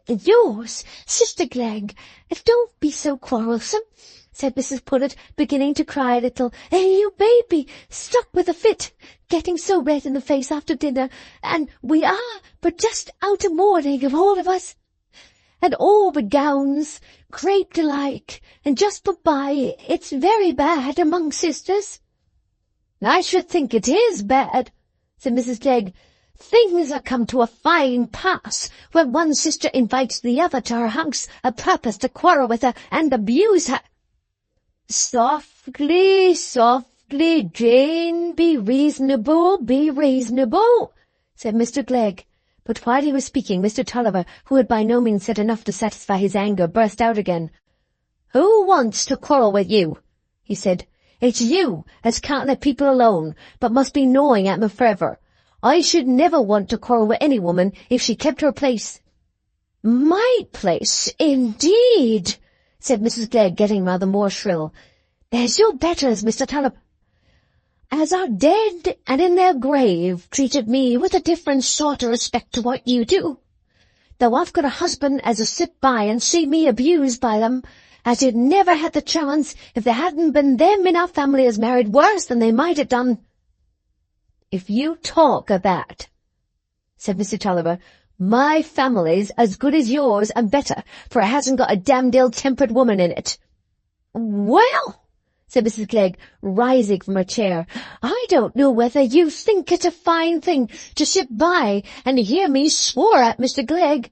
Yours, Sister Glegg, don't be so quarrelsome, said Mrs. Pullet, beginning to cry a little. You baby, struck with a fit, getting so red in the face after dinner, and we are but just out of mourning of all of us. And all the gowns, craped alike, and just put by, it's very bad among sisters. I should think it is bad, said Mrs. Glegg. Things are come to a fine pass when one sister invites the other to her house a purpose to quarrel with her and abuse her. Softly, Jane, be reasonable, said Mr. Glegg. But while he was speaking, Mr. Tulliver, who had by no means said enough to satisfy his anger, burst out again. Who wants to quarrel with you? He said. It's you as can't let people alone, but must be gnawing at me forever. I should never want to quarrel with any woman if she kept her place. My place, indeed, said Mrs. Glegg, getting rather more shrill. There's your betters, Mr. Tulliver, as are dead and in their grave, treated me with a different sort of respect to what you do. Though I've got a husband as 'll sit by and see me abused by them, as you'd never had the chance if there hadn't been them in our family as married worse than they might have done. If you talk of that, said Mr. Tulliver, my family's as good as yours and better, for it hasn't got a damned ill-tempered woman in it. Well, said Mrs. Glegg, rising from her chair, I don't know whether you think it a fine thing to sit by and hear me swore at, Mr. Glegg.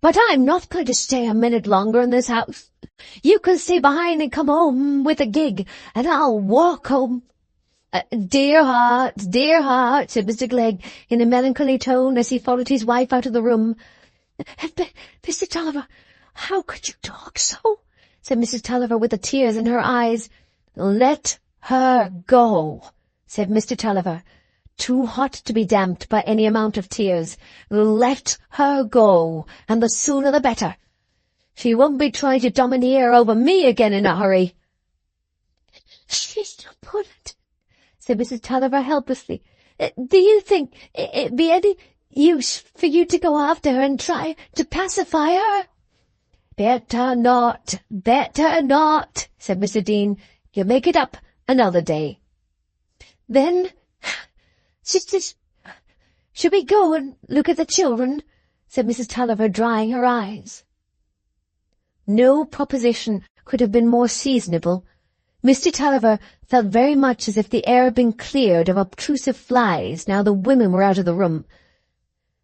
But I'm not going to stay a minute longer in this house. You can stay behind and come home with a gig, and I'll walk home. Dear heart, said Mr. Glegg in a melancholy tone as he followed his wife out of the room. Mr. Tulliver, how could you talk so? Said Mrs. Tulliver with the tears in her eyes. Let her go, said Mr. Tulliver, too hot to be damped by any amount of tears. Let her go, and the sooner the better. She won't be trying to domineer over me again in a hurry. She's no bullet, said Mrs. Tulliver helplessly. Do you think it'd be any use for you to go after her and try to pacify her? Better not, said Mr. Dean. You'll make it up another day. Then, sisters, should we go and look at the children? Said Mrs. Tulliver, drying her eyes. No proposition could have been more seasonable. Mr. Tulliver felt very much as if the air had been cleared of obtrusive flies now the women were out of the room.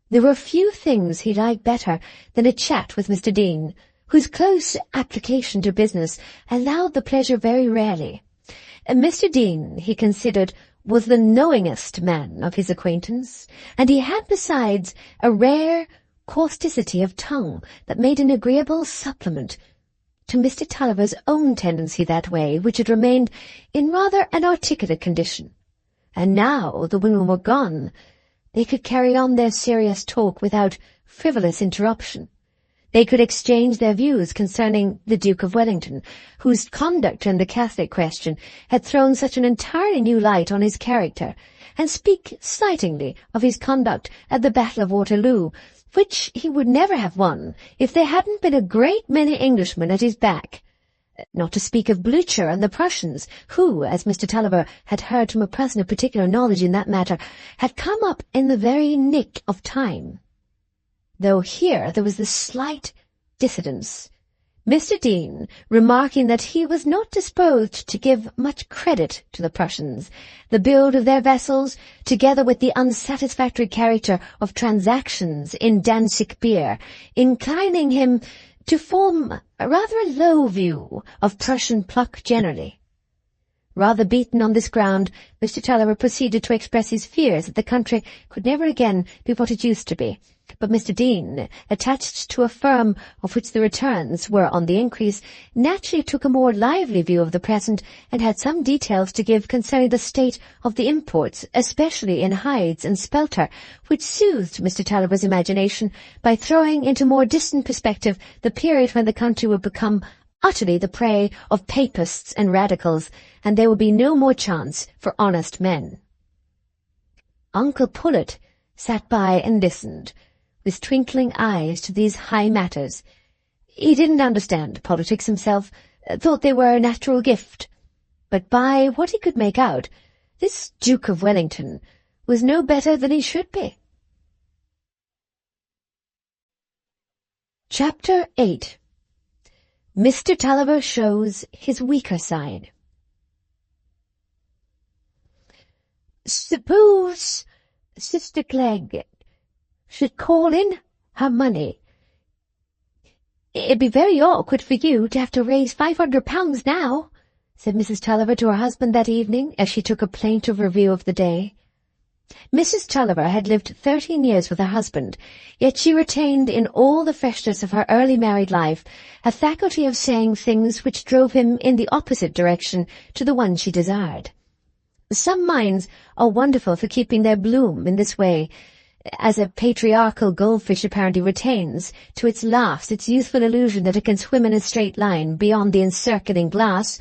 There were few things he liked better than a chat with Mr. Dean, whose close application to business allowed the pleasure very rarely. Mr. Dean, he considered, was the knowingest man of his acquaintance, and he had besides a rare causticity of tongue that made an agreeable supplement to Mr. Tulliver's own tendency that way, which had remained in rather an articulate condition. And now the women were gone, they could carry on their serious talk without frivolous interruption. They could exchange their views concerning the Duke of Wellington, whose conduct in the Catholic question had thrown such an entirely new light on his character, and speak slightingly of his conduct at the Battle of Waterloo, which he would never have won if there hadn't been a great many Englishmen at his back. Not to speak of Blucher and the Prussians, who, as Mr. Tulliver had heard from a person of particular knowledge in that matter, had come up in the very nick of time. Though here there was this slight dissidence, Mr. Dean remarking that he was not disposed to give much credit to the Prussians, the build of their vessels, together with the unsatisfactory character of transactions in Danzig beer, inclining him to form rather a low view of Prussian pluck generally. Rather beaten on this ground, Mr. Tulliver proceeded to express his fears that the country could never again be what it used to be. But Mr. Dean, attached to a firm of which the returns were on the increase, naturally took a more lively view of the present, and had some details to give concerning the state of the imports, especially in hides and spelter, which soothed Mr. Tulliver's imagination by throwing into more distant perspective the period when the country would become utterly the prey of papists and radicals, and there would be no more chance for honest men. Uncle Pullet sat by and listened, with twinkling eyes to these high matters. He didn't understand politics himself, thought they were a natural gift, but by what he could make out, this Duke of Wellington was no better than he should be. Chapter 8. Mr. Tulliver shows his weaker side. Suppose Sister Clegg should call in her money. It'd be very awkward for you to have to raise £500 now, said Mrs. Tulliver to her husband that evening as she took a plaintive review of the day. Mrs. Tulliver had lived 13 years with her husband, yet she retained in all the freshness of her early married life a faculty of saying things which drove him in the opposite direction to the one she desired. Some minds are wonderful for keeping their bloom in this way, as a patriarchal goldfish apparently retains to its last its youthful illusion that it can swim in a straight line beyond the encircling glass.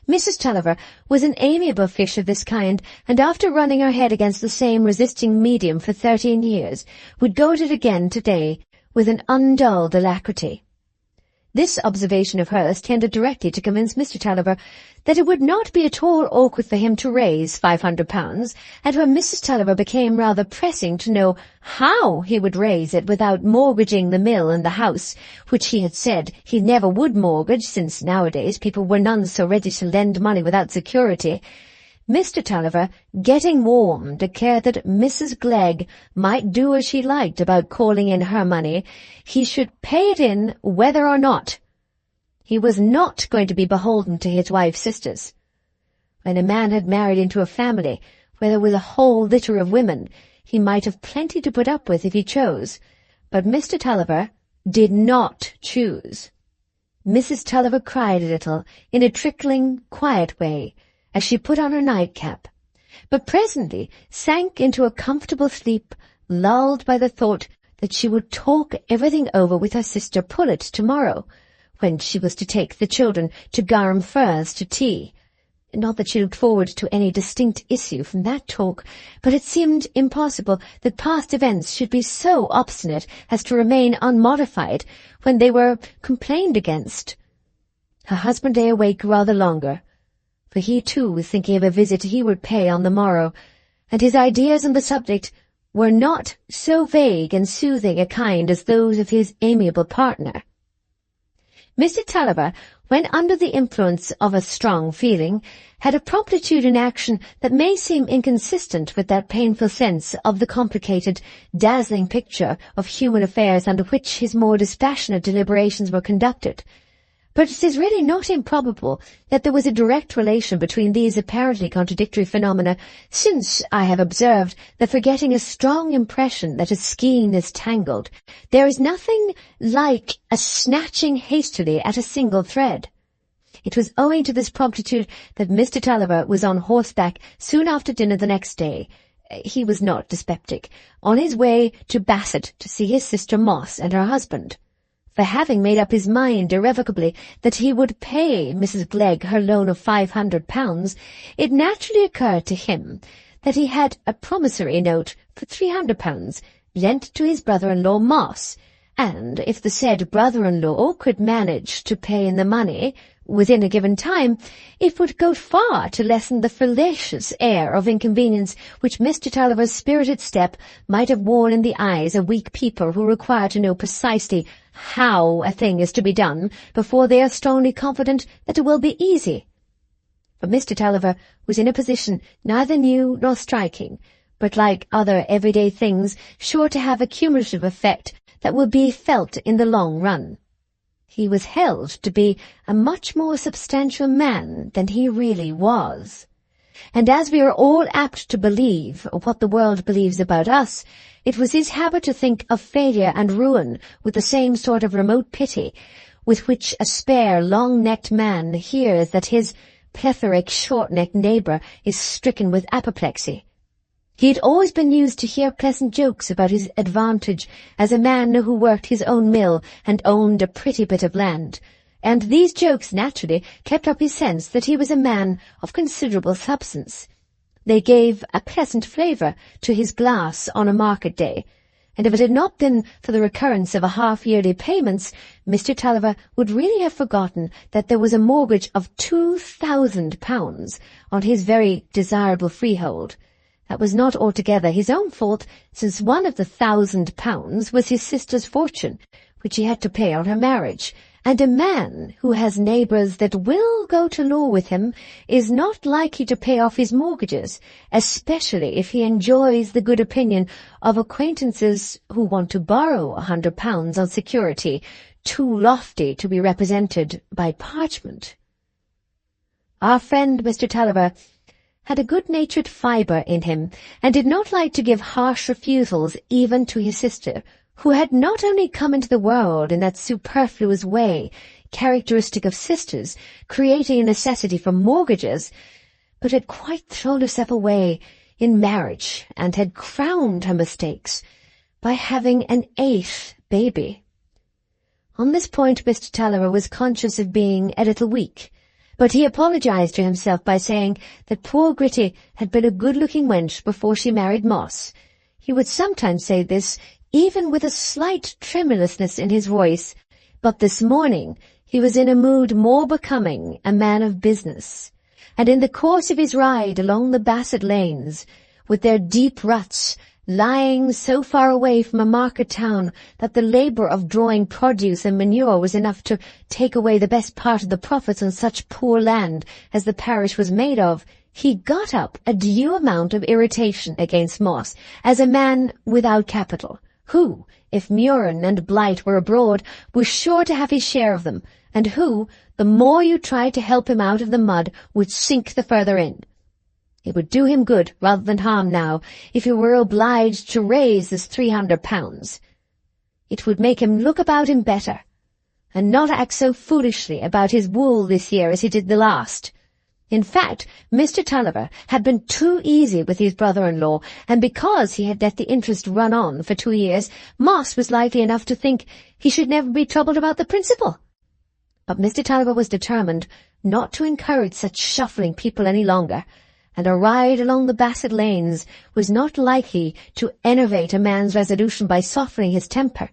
Mrs. Tulliver was an amiable fish of this kind, and after running her head against the same resisting medium for 13 years, would go at it again today with an undulled alacrity. This observation of hers tended directly to convince Mr. Tulliver that it would not be at all awkward for him to raise £500, and when Mrs. Tulliver became rather pressing to know how he would raise it without mortgaging the mill and the house, which he had said he never would mortgage, since nowadays people were none so ready to lend money without security, Mr. Tulliver, getting warm, declared that Mrs. Glegg might do as she liked about calling in her money. He should pay it in whether or not. He was not going to be beholden to his wife's sisters. When a man had married into a family where there was a whole litter of women, he might have plenty to put up with if he chose, but Mr. Tulliver did not choose. Mrs. Tulliver cried a little, in a trickling, quiet way, as she put on her nightcap, but presently sank into a comfortable sleep, lulled by the thought that she would talk everything over with her sister Pullet tomorrow, when she was to take the children to Garum Firs to tea. Not that she looked forward to any distinct issue from that talk, but it seemed impossible that past events should be so obstinate as to remain unmodified when they were complained against. Her husband lay awake rather longer, for he too was thinking of a visit he would pay on the morrow, and his ideas on the subject were not so vague and soothing a kind as those of his amiable partner. Mr. Tulliver, when under the influence of a strong feeling, had a promptitude in action that may seem inconsistent with that painful sense of the complicated, dazzling picture of human affairs under which his more dispassionate deliberations were conducted. But it is really not improbable that there was a direct relation between these apparently contradictory phenomena, since I have observed that for getting a strong impression that a skein is tangled, there is nothing like a snatching hastily at a single thread. It was owing to this promptitude that Mr. Tulliver was on horseback soon after dinner the next day. He was not dyspeptic, on his way to Basset to see his sister Moss and her husband. For having made up his mind irrevocably that he would pay Mrs. Glegg her loan of £500, it naturally occurred to him that he had a promissory note for £300 lent to his brother-in-law Moss, and if the said brother-in-law could manage to pay in the money within a given time, it would go far to lessen the fallacious air of inconvenience which Mr. Tulliver's spirited step might have worn in the eyes of weak people who require to know precisely how a thing is to be done before they are strongly confident that it will be easy. But Mr. Tulliver was in a position neither new nor striking, but like other everyday things, sure to have a cumulative effect that would be felt in the long run. He was held to be a much more substantial man than he really was. And as we are all apt to believe what the world believes about us, it was his habit to think of failure and ruin with the same sort of remote pity with which a spare, long-necked man hears that his plethoric, short-necked neighbour is stricken with apoplexy. He had always been used to hear pleasant jokes about his advantage as a man who worked his own mill and owned a pretty bit of land, and these jokes naturally kept up his sense that he was a man of considerable substance. They gave a pleasant flavour to his glass on a market day, and if it had not been for the recurrence of a half-yearly payments, Mr. Tulliver would really have forgotten that there was a mortgage of £2,000 on his very desirable freehold. That was not altogether his own fault, since one of the £1,000 was his sister's fortune, which he had to pay on her marriage, and a man who has neighbours that will go to law with him is not likely to pay off his mortgages, especially if he enjoys the good opinion of acquaintances who want to borrow £100 on security too lofty to be represented by parchment. Our friend Mr. Tulliver had a good-natured fibre in him, and did not like to give harsh refusals even to his sister, who had not only come into the world in that superfluous way characteristic of sisters, creating a necessity for mortgages, but had quite thrown herself away in marriage, and had crowned her mistakes by having an 8th baby. On this point Mr. Tulliver was conscious of being a little weak, but he apologized to himself by saying that poor Gritty had been a good-looking wench before she married Moss. He would sometimes say this, even with a slight tremulousness in his voice, but this morning he was in a mood more becoming a man of business, and in the course of his ride along the Basset lanes, with their deep ruts, lying so far away from a market town that the labour of drawing produce and manure was enough to take away the best part of the profits on such poor land as the parish was made of, he got up a due amount of irritation against Moss as a man without capital, who, if Murin and Blight were abroad, was sure to have his share of them, and who, the more you tried to help him out of the mud, would sink the further in. It would do him good rather than harm now if he were obliged to raise this £300. It would make him look about him better, and not act so foolishly about his wool this year as he did the last. In fact, Mr. Tulliver had been too easy with his brother-in-law, and because he had let the interest run on for 2 years, Moss was likely enough to think he should never be troubled about the principal. But Mr. Tulliver was determined not to encourage such shuffling people any longer, and a ride along the Bassett lanes was not likely to enervate a man's resolution by softening his temper.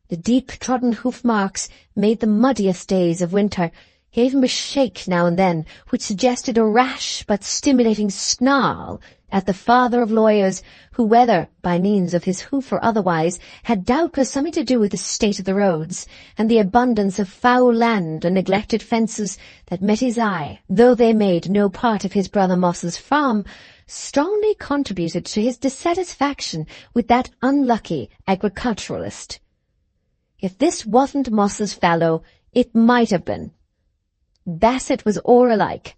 The deep-trodden hoof-marks made the muddiest days of winter, gave him a shake now and then, which suggested a rash but stimulating snarl at the father of lawyers, who, whether by means of his hoof or otherwise, had doubtless something to do with the state of the roads, and the abundance of foul land and neglected fences that met his eye, though they made no part of his brother Moss's farm, strongly contributed to his dissatisfaction with that unlucky agriculturalist. If this wasn't Moss's fallow, it might have been. Bassett was all alike.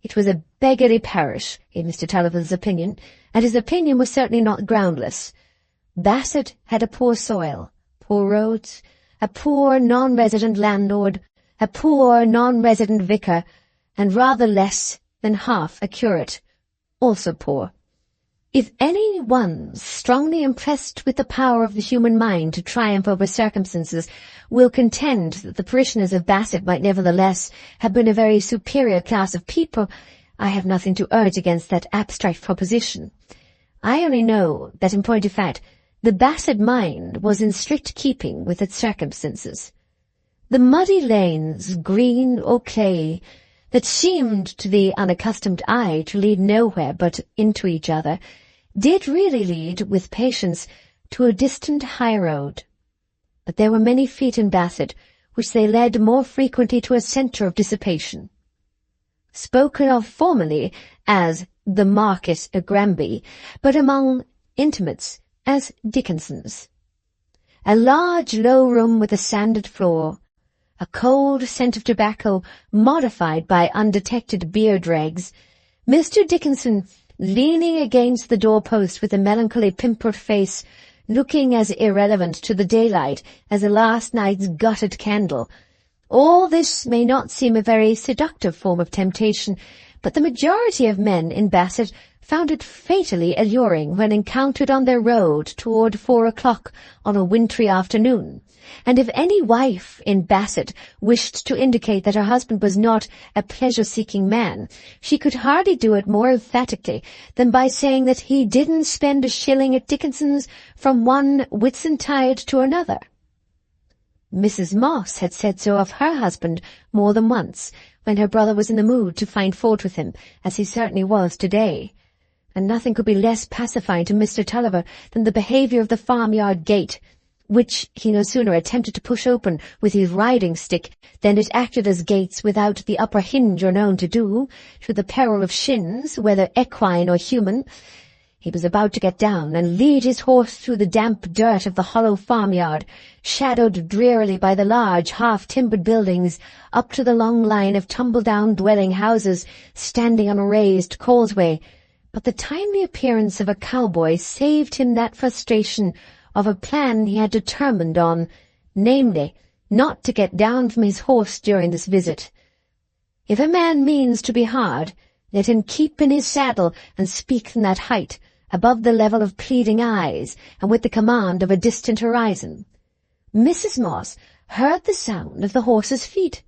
It was a beggarly parish, in Mr. Tulliver's opinion, and his opinion was certainly not groundless. Bassett had a poor soil, poor roads, a poor non-resident landlord, a poor non-resident vicar, and rather less than half a curate, also poor. If any one strongly impressed with the power of the human mind to triumph over circumstances will contend that the parishioners of Bassett might nevertheless have been a very superior class of people, I have nothing to urge against that abstract proposition. I only know that, in point of fact, the Bassett mind was in strict keeping with its circumstances. The muddy lanes, green or clay, that seemed to the unaccustomed eye to lead nowhere but into each other, did really lead, with patience, to a distant high road. But there were many feet in Bassett which they led more frequently to a centre of dissipation. Spoken of formerly as the Market at Granby, but among intimates as Dickinson's. A large low room with a sanded floor, a cold scent of tobacco modified by undetected beer dregs, Mr. Dickinson leaning against the door-post with a melancholy pimpled face, looking as irrelevant to the daylight as a last night's gutted candle. All this may not seem a very seductive form of temptation, but the majority of men in Bassett found it fatally alluring when encountered on their road toward 4 o'clock on a wintry afternoon. And if any wife in Bassett wished to indicate that her husband was not a pleasure-seeking man, she could hardly do it more emphatically than by saying that he didn't spend a shilling at Dickinson's from one Whitsuntide to another. Mrs. Moss had said so of her husband more than once, when her brother was in the mood to find fault with him, as he certainly was today. And nothing could be less pacifying to Mr. Tulliver than the behaviour of the farmyard gate, which he no sooner attempted to push open with his riding-stick than it acted as gates without the upper hinge are known to do, to the peril of shins, whether equine or human. He was about to get down and lead his horse through the damp dirt of the hollow farmyard, shadowed drearily by the large half-timbered buildings, up to the long line of tumble-down dwelling-houses standing on a raised causeway. But the timely appearance of a cowboy saved him that frustration of a plan he had determined on, namely, not to get down from his horse during this visit. If a man means to be hard, let him keep in his saddle and speak from that height, above the level of pleading eyes, and with the command of a distant horizon. Mrs. Moss heard the sound of the horse's feet,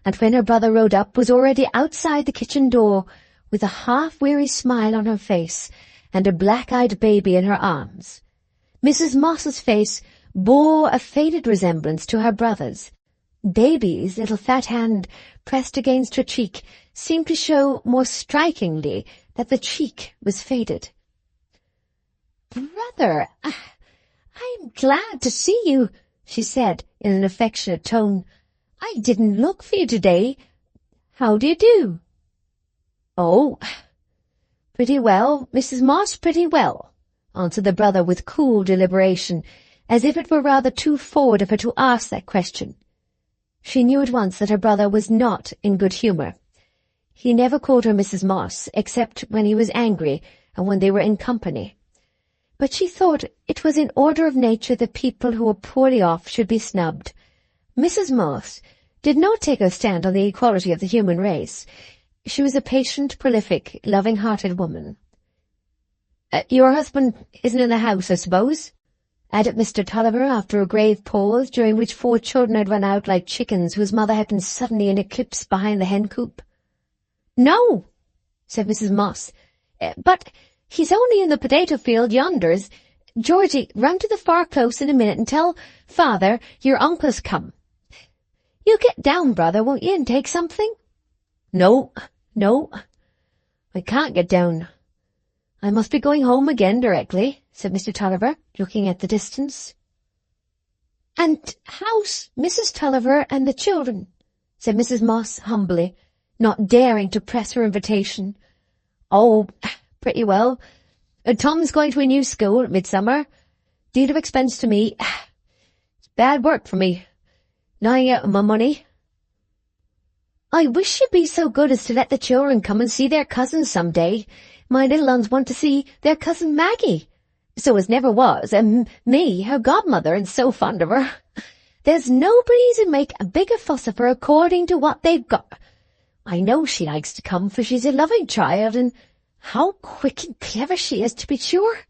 and when her brother rode up was already outside the kitchen door, with a half-weary smile on her face and a black-eyed baby in her arms. Mrs. Moss's face bore a faded resemblance to her brother's. Baby's little fat hand pressed against her cheek seemed to show more strikingly that the cheek was faded. "Brother, I'm glad to see you," she said in an affectionate tone. "I didn't look for you today. How do you do?" "Oh, pretty well, Mrs. Moss, pretty well," answered the brother with cool deliberation, as if it were rather too forward of her to ask that question. She knew at once that her brother was not in good humour. He never called her Mrs. Moss, except when he was angry and when they were in company. But she thought it was in order of nature that people who were poorly off should be snubbed. Mrs. Moss did not take her stand on the equality of the human race. She was a patient, prolific, loving-hearted woman. "Your husband isn't in the house, I suppose?" added Mr. Tulliver after a grave pause, during which 4 children had run out like chickens whose mother had been suddenly in eclipse behind the hen-coop. "No," said Mrs. Moss, "but he's only in the potato field yonders. Georgie, run to the far close in a minute and tell father your uncle's come. You'll get down, brother, won't you, and take something?" No, I can't get down. I must be going home again directly," said Mr. Tulliver, looking at the distance. "And how's Mrs. Tulliver and the children?" said Mrs. Moss humbly, not daring to press her invitation. "Oh, pretty well. Tom's going to a new school at midsummer. Deal of expense to me. It's bad work for me, lying out of my money." "I wish you'd be so good as to let the children come and see their cousins some day. My little ones want to see their cousin Maggie, so as never was, and me, her godmother, and so fond of her. There's nobody to make a bigger fuss of her according to what they've got. I know she likes to come, for she's a loving child, and how quick and clever she is, to be sure."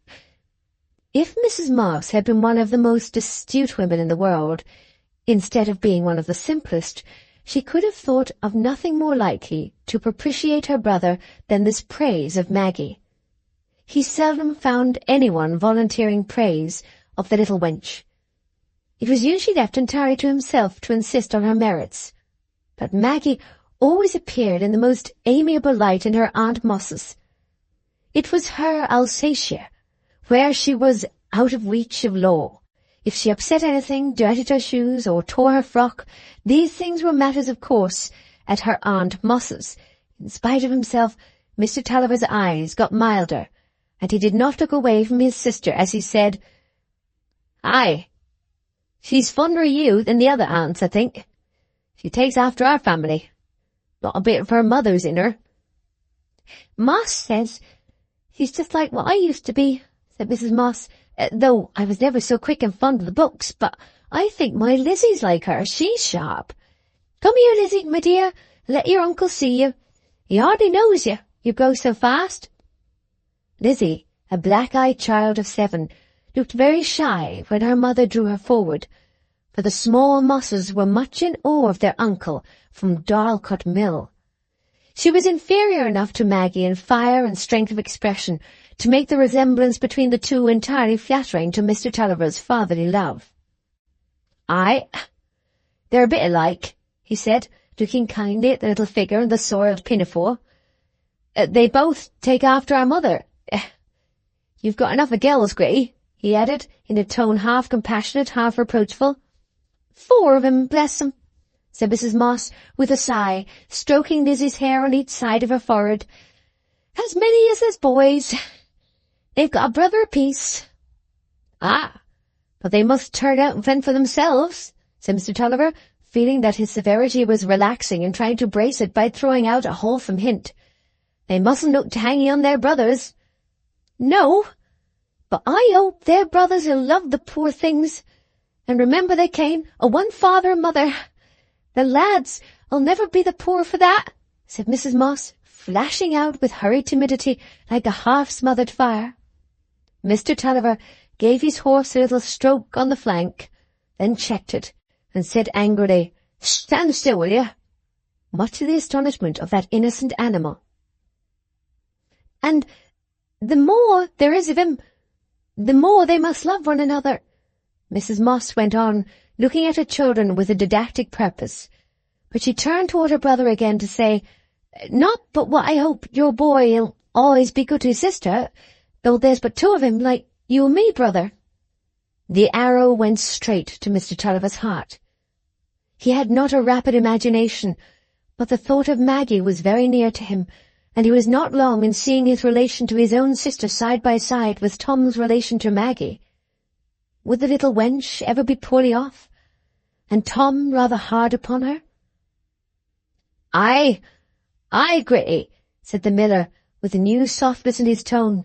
If Mrs. Moss had been one of the most astute women in the world, instead of being one of the simplest, she could have thought of nothing more likely to propitiate her brother than this praise of Maggie. He seldom found anyone volunteering praise of the little wench. It was usually left entirely to himself to insist on her merits. But Maggie always appeared in the most amiable light in her Aunt Moss's. It was her Alsatia, where she was out of reach of law. If she upset anything, dirtied her shoes, or tore her frock, these things were matters of course at her Aunt Moss's. In spite of himself, Mr. Tulliver's eyes got milder, and he did not look away from his sister as he said, "Aye, she's fonder of you than the other aunts, I think. She takes after our family. Not a bit of her mother's in her." "Moss says she's just like what I used to be," said Mrs. Moss, "though I was never so quick and fond of the books, but I think my Lizzie's like her. She's sharp. Come here, Lizzie, my dear, and let your uncle see you. He hardly knows you, you go so fast." Lizzie, a black-eyed child of 7, looked very shy when her mother drew her forward, for the small Mosses were much in awe of their uncle from Dorlcote Mill. She was inferior enough to Maggie in fire and strength of expression to make the resemblance between the two entirely flattering to Mr. Tulliver's fatherly love. "Aye, they're a bit alike," he said, looking kindly at the little figure in the soiled pinafore. "They both take after our mother. You've got enough of girls, Gray," he added, in a tone half compassionate, half reproachful. "4 of 'em, bless 'em," said Mrs. Moss, with a sigh, stroking Lizzie's hair on each side of her forehead. "As many as there's boys. They've got a brother apiece." "Ah, but they must turn out and fend for themselves," said Mr. Tulliver, feeling that his severity was relaxing and trying to brace it by throwing out a wholesome hint. "They mustn't look to hanging on their brothers." "No, but I hope their brothers will love the poor things, and remember they came of one father and mother. The lads'll never be the poorer for that," said Mrs. Moss, flashing out with hurried timidity like a half-smothered fire. Mr. Tulliver gave his horse a little stroke on the flank, then checked it, and said angrily, "Stand still, will you?" much to the astonishment of that innocent animal. "And the more there is of him, the more they must love one another," Mrs. Moss went on, looking at her children with a didactic purpose. But she turned toward her brother again to say, "Not but what I hope your boy'll always be good to his sister, though there's but 2 of him, like you and me, brother." The arrow went straight to Mr. Tulliver's heart. He had not a rapid imagination, but the thought of Maggie was very near to him, and he was not long in seeing his relation to his own sister side by side with Tom's relation to Maggie. Would the little wench ever be poorly off? and Tom rather hard upon her? Aye, Gritty, said the miller, with a new softness in his tone.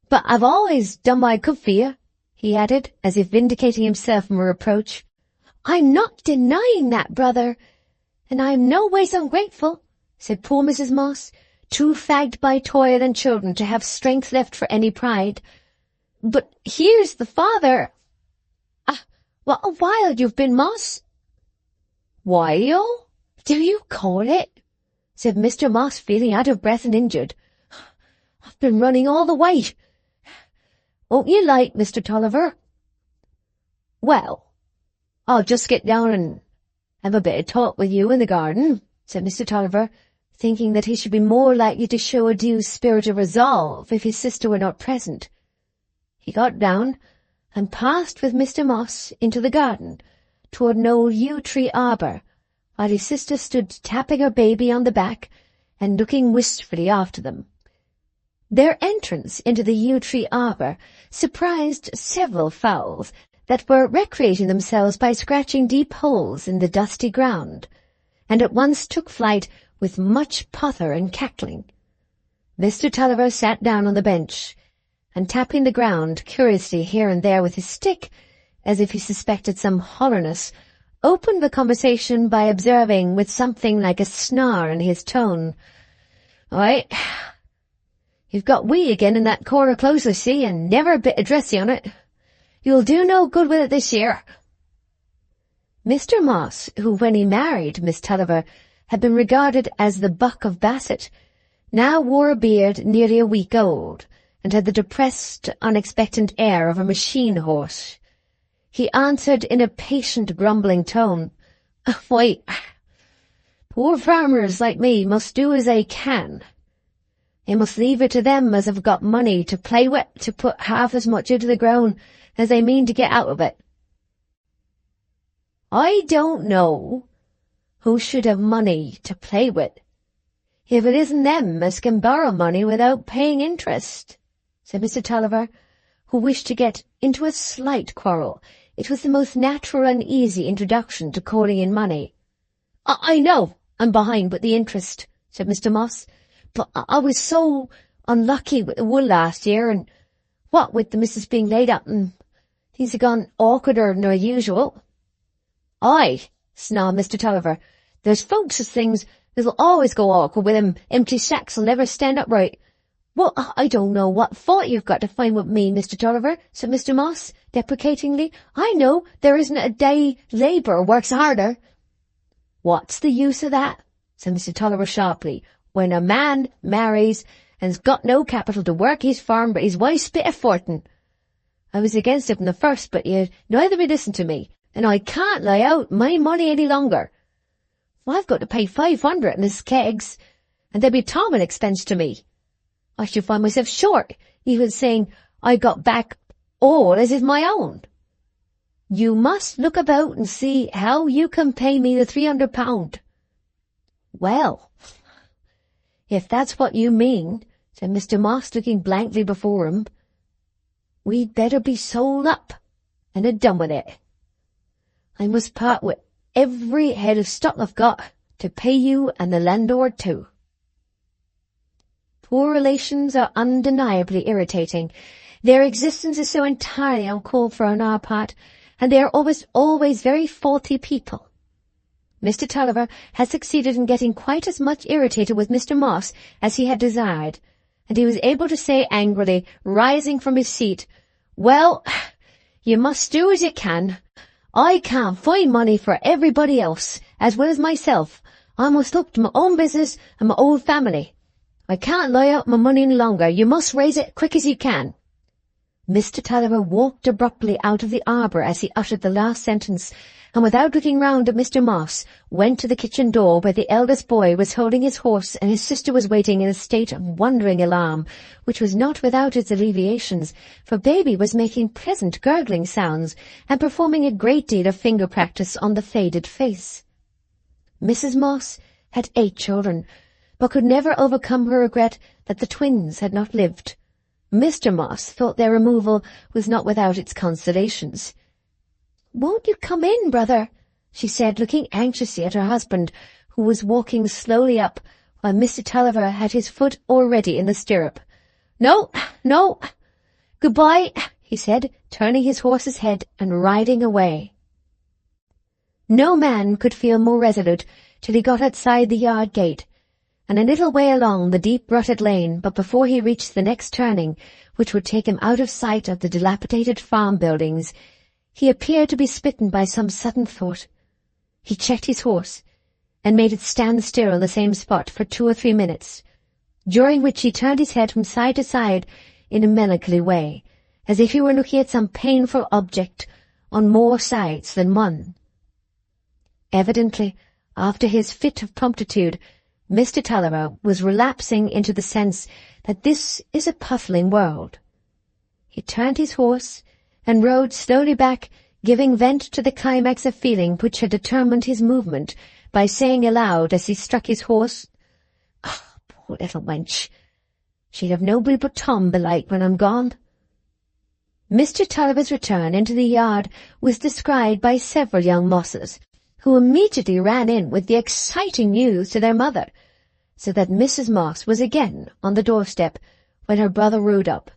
But I've always done what I could for you, he added, as if vindicating himself from a reproach. I'm not denying that, brother, and I am no ways ungrateful, said poor Mrs. Moss, too fagged by toil and children to have strength left for any pride. But here's the father. Ah, what a while you've been, Moss. While? Do you call it? Said Mr. Moss, feeling out of breath and injured. I've been running all the way. Won't you light, Mr. Tulliver? Well, I'll just get down and have a bit of talk with you in the garden, said Mr. Tulliver, thinking that he should be more likely to show a due spirit of resolve if his sister were not present. He got down and passed with Mr. Moss into the garden toward an old yew-tree arbour, while his sister stood tapping her baby on the back and looking wistfully after them. Their entrance into the yew-tree arbour surprised several fowls that were recreating themselves by scratching deep holes in the dusty ground, and at once took flight with much pother and cackling. Mr. Tulliver sat down on the bench, and tapping the ground curiously here and there with his stick, as if he suspected some hollowness, opened the conversation by observing, with something like a snarl in his tone, "Why, you've got wee again in that corner close, I see, and never a bit of dressy on it. You'll do no good with it this year." Mr. Moss, who when he married Miss Tulliver had been regarded as the buck of Basset, now wore a beard nearly a week old, and had the depressed, unexpectant air of a machine horse. He answered in a patient, grumbling tone, "Why, poor farmers like me must do as they can. They must leave it to them as have got money to play with to put half as much into the ground as they mean to get out of it. I don't know who should have money to play with, if it isn't them as can borrow money without paying interest," said Mr. Tulliver, who wished to get into a slight quarrel. It was the most natural and easy introduction to calling in money. I know I'm behind with the interest," said Mr. Moss, "but I was so unlucky with the wool last year, and what with the missus being laid up, and things have gone awkwarder than usual." "Aye," snarled Mr. Tulliver, "there's folks as things that'll always go awkward with them empty sacks'll never stand upright." "Well, I don't know what fault you've got to find with me, Mr. Tulliver," said Mr. Moss, deprecatingly. "I know there isn't a day labourer works harder." "What's the use of that?" said Mr. Tulliver sharply. "When a man marries and's got no capital to work his farm but his wife's bit of fortin. I was against it from the first, but you neither would listen to me, and I can't lay out my money any longer. I've got to pay 500 in his kegs, and there'll be Tom an expense to me. I should find myself short, even saying I got back all as is my own. You must look about and see how you can pay me the £300. "Well, if that's what you mean," said Mr. Moss, looking blankly before him, "we'd better be sold up and have done with it. I must part with every head of stock I've got to pay you and the landlord too." Poor relations are undeniably irritating. Their existence is so entirely uncalled for on our part, and they are always very faulty people. Mr. Tulliver had succeeded in getting quite as much irritated with Mr. Moss as he had desired, and he was able to say angrily, rising from his seat, "Well, you must do as you can. I can't find money for everybody else, as well as myself. I must look to my own business and my old family. I can't lie out my money any longer. You must raise it quick as you can." Mr. Tulliver walked abruptly out of the arbour as he uttered the last sentence, and without looking round at Mr. Moss, went to the kitchen door where the eldest boy was holding his horse and his sister was waiting in a state of wondering alarm, which was not without its alleviations, for baby was making pleasant gurgling sounds and performing a great deal of finger practice on the faded face. Mrs. Moss had 8 children, but could never overcome her regret that the twins had not lived. Mr. Moss thought their removal was not without its consolations. "Won't you come in, brother?" she said, looking anxiously at her husband, who was walking slowly up, while Mr. Tulliver had his foot already in the stirrup. "No, no. Goodbye," he said, turning his horse's head and riding away. No man could feel more resolute till he got outside the yard gate, and a little way along the deep rutted lane, but before he reached the next turning, which would take him out of sight of the dilapidated farm buildings, he appeared to be smitten by some sudden thought. He checked his horse, and made it stand still on the same spot for 2 or 3 minutes, during which he turned his head from side to side in a melancholy way, as if he were looking at some painful object on more sides than one. Evidently, after his fit of promptitude, Mr. Tulliver was relapsing into the sense that this is a puzzling world. He turned his horse and rode slowly back, giving vent to the climax of feeling which had determined his movement by saying aloud as he struck his horse, "Ah, poor little wench! She'll have nobody but Tom, belike, when I'm gone." Mr. Tulliver's return into the yard was descried by several young Mosses, who immediately ran in with the exciting news to their mother, so that Mrs. Moss was again on the doorstep when her brother rode up.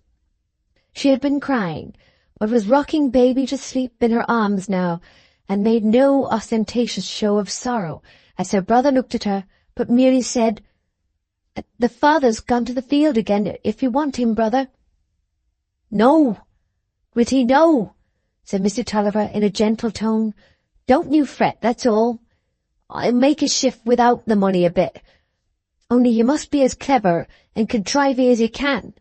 She had been crying, but was rocking baby to sleep in her arms now, and made no ostentatious show of sorrow as her brother looked at her, but merely said, "The father's gone to the field again, if you want him, brother." "No, Gritty, no," said Mr. Tulliver in a gentle tone. "Don't you fret, that's all. I'll make a shift without the money a bit. Only you must be as clever and contrivey as you can."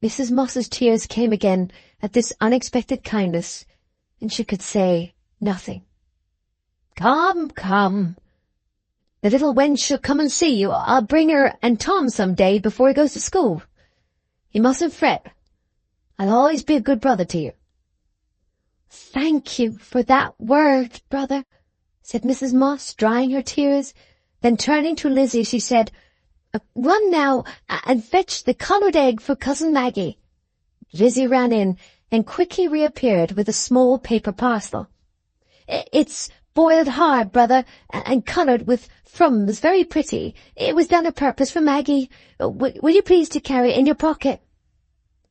Mrs. Moss's tears came again at this unexpected kindness, and she could say nothing. "Come, come. The little wench shall come and see you. I'll bring her and Tom some day before he goes to school. You mustn't fret. I'll always be a good brother to you." "Thank you for that word, brother," said Mrs. Moss, drying her tears. Then turning to Lizzie, she said, "Run now and fetch the coloured egg for Cousin Maggie." Lizzie ran in and quickly reappeared with a small paper parcel. "It's boiled hard, brother, and coloured with frums, very pretty. It was done a purpose for Maggie. Will you please to carry it in your pocket?"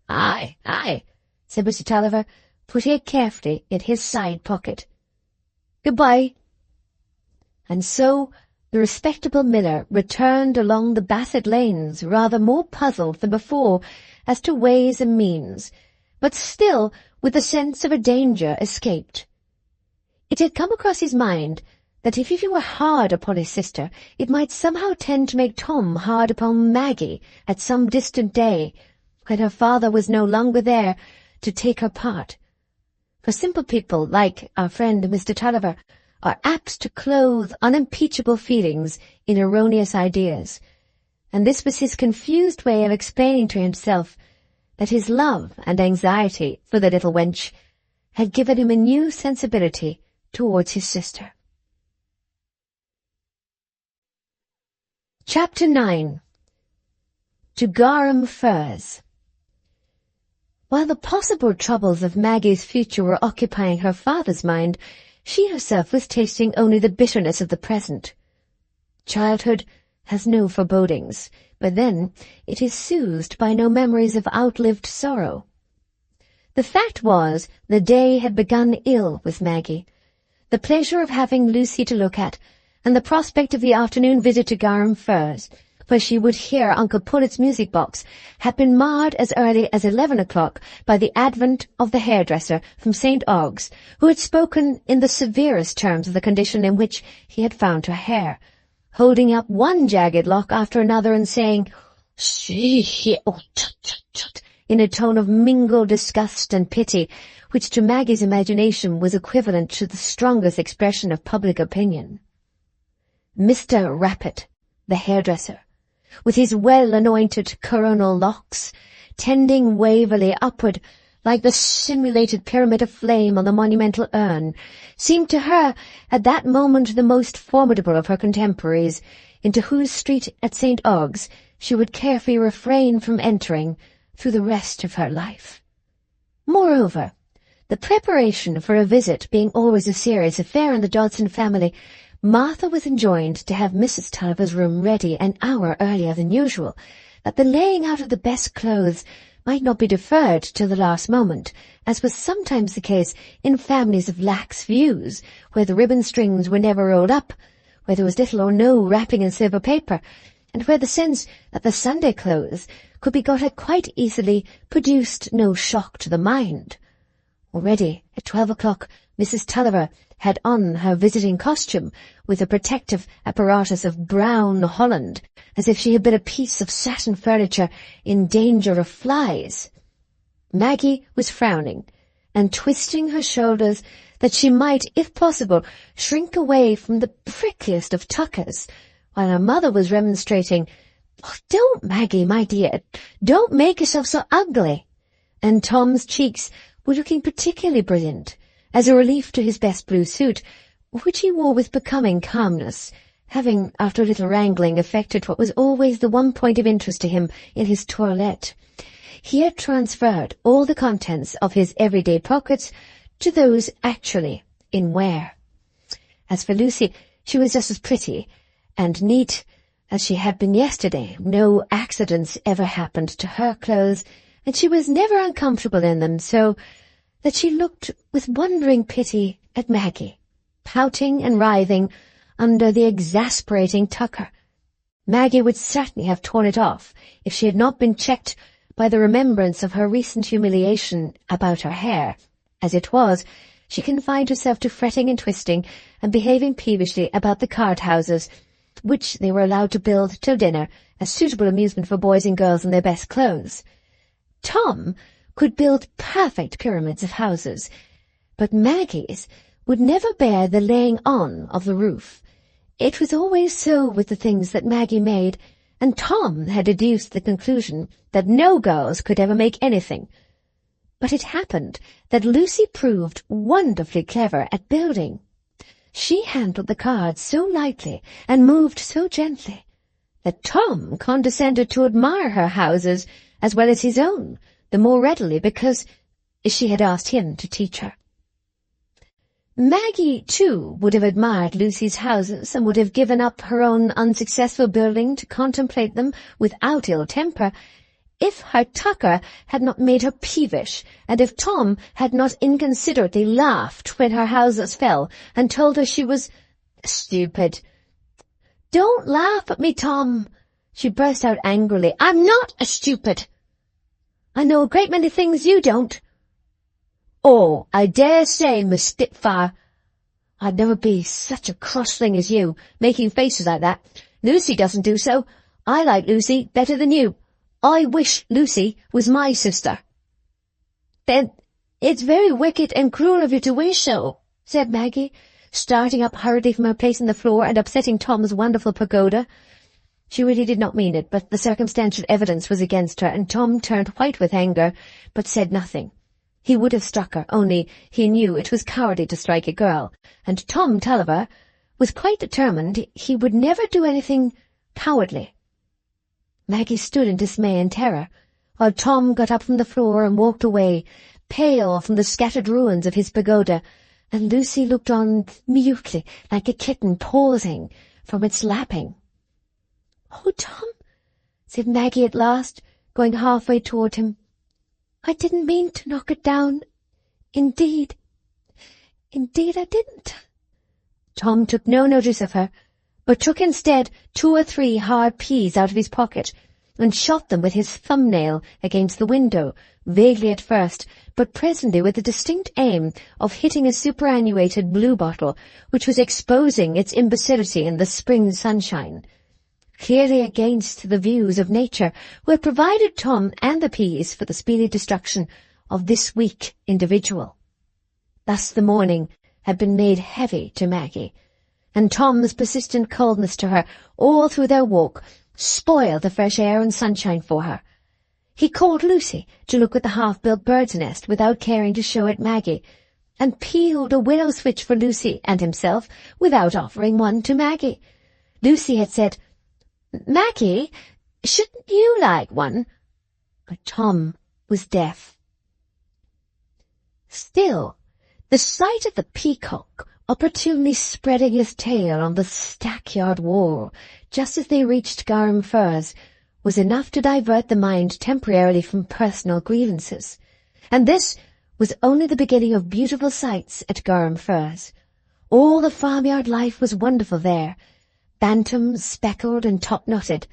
"Aye, aye," said Mr. Tulliver, putting it carefully in his side pocket. "Goodbye." And so the respectable miller returned along the Bassett lanes, rather more puzzled than before as to ways and means, but still with a sense of a danger escaped. It had come across his mind that if he were hard upon his sister, it might somehow tend to make Tom hard upon Maggie at some distant day, when her father was no longer there to take her part. For simple people, like our friend Mr. Tulliver, are apt to clothe unimpeachable feelings in erroneous ideas, and this was his confused way of explaining to himself that his love and anxiety for the little wench had given him a new sensibility towards his sister. Chapter 9. To Garum Firs. While the possible troubles of Maggie's future were occupying her father's mind, she herself was tasting only the bitterness of the present. Childhood has no forebodings, but then it is soothed by no memories of outlived sorrow. The fact was, the day had begun ill with Maggie. The pleasure of having Lucy to look at, and the prospect of the afternoon visit to Garum Firs, where she would hear Uncle Pullet's music box, had been marred as early as 11 o'clock by the advent of the hairdresser from St. Ogg's, who had spoken in the severest terms of the condition in which he had found her hair, holding up one jagged lock after another and saying, "See, oh, tut, tut, tut," in a tone of mingled disgust and pity, which to Maggie's imagination was equivalent to the strongest expression of public opinion. Mr. Rappet, the hairdresser, with his well-anointed coronal locks, tending wavily upward like the simulated pyramid of flame on the monumental urn, seemed to her at that moment the most formidable of her contemporaries, into whose street at St. Ogg's she would carefully refrain from entering through the rest of her life. Moreover, The preparation for a visit being always a serious affair in the Dodson family, Martha was enjoined to have Mrs. Tulliver's room ready an hour earlier than usual, that the laying out of the best clothes might not be deferred till the last moment, as was sometimes the case in families of lax views, where the ribbon strings were never rolled up, where there was little or no wrapping in silver paper, and where the sense that the Sunday clothes could be got at quite easily produced no shock to the mind. Already, at 12 o'clock, Mrs. Tulliver had on her visiting costume, with a protective apparatus of brown holland, as if she had been a piece of satin furniture in danger of flies. Maggie was frowning, and twisting her shoulders that she might, if possible, shrink away from the prickliest of tuckers, while her mother was remonstrating, "Oh, don't, Maggie, my dear, don't make yourself so ugly." And Tom's cheeks were looking particularly brilliant, as a relief to his best blue suit, which he wore with becoming calmness, having, after a little wrangling, effected what was always the one point of interest to him in his toilette. He had transferred all the contents of his everyday pockets to those actually in wear. As for Lucy, she was just as pretty and neat as she had been yesterday. No accidents ever happened to her clothes, and she was never uncomfortable in them, so that she looked with wondering pity at Maggie, pouting and writhing under the exasperating tucker. Maggie would certainly have torn it off if she had not been checked by the remembrance of her recent humiliation about her hair. As it was, she confined herself to fretting and twisting and behaving peevishly about the card-houses, which they were allowed to build till dinner, as suitable amusement for boys and girls in their best clothes. Tom could build perfect pyramids of houses, but Maggie's would never bear the laying on of the roof. It was always so with the things that Maggie made, and Tom had deduced the conclusion that no girls could ever make anything. But it happened that Lucy proved wonderfully clever at building. She handled the cards so lightly and moved so gently that Tom condescended to admire her houses as well as his own, the more readily because she had asked him to teach her. Maggie, too, would have admired Lucy's houses and would have given up her own unsuccessful building to contemplate them without ill temper, if her tucker had not made her peevish, and if Tom had not inconsiderately laughed when her houses fell and told her she was stupid. "Don't laugh at me, Tom," she burst out angrily. "I'm not a stupid. I know a great many things you don't." "Oh, I dare say, Miss Spitfire. I'd never be such a cross thing as you, making faces like that. Lucy doesn't do so. I like Lucy better than you. I wish Lucy was my sister." "Then it's very wicked and cruel of you to wish so," said Maggie, starting up hurriedly from her place on the floor and upsetting Tom's wonderful pagoda. She really did not mean it, but the circumstantial evidence was against her, and Tom turned white with anger, but said nothing. He would have struck her, only he knew it was cowardly to strike a girl, and Tom Tulliver was quite determined he would never do anything cowardly. Maggie stood in dismay and terror, while Tom got up from the floor and walked away, pale from the scattered ruins of his pagoda, and Lucy looked on mutely like a kitten pausing from its lapping. "Oh, Tom," said Maggie at last, going halfway toward him, "I didn't mean to knock it down. Indeed I didn't." Tom took no notice of her, but took instead 2 or 3 hard peas out of his pocket, and shot them with his thumbnail against the window, vaguely at first, but presently with the distinct aim of hitting a superannuated bluebottle, which was exposing its imbecility in the spring sunshine. Clearly against the views of nature, who had provided Tom and the peas for the speedy destruction of this weak individual. Thus the morning had been made heavy to Maggie, and Tom's persistent coldness to her all through their walk spoiled the fresh air and sunshine for her. He called Lucy to look at the half-built bird's nest without caring to show it Maggie, and peeled a willow switch for Lucy and himself without offering one to Maggie. Lucy had said, "Maggie, shouldn't you like one?" But Tom was deaf. Still, the sight of the peacock opportunely spreading his tail on the stackyard wall just as they reached Garum Firs was enough to divert the mind temporarily from personal grievances, and this was only the beginning of beautiful sights at Garum Firs. All the farmyard life was wonderful there, bantams speckled and top-knotted,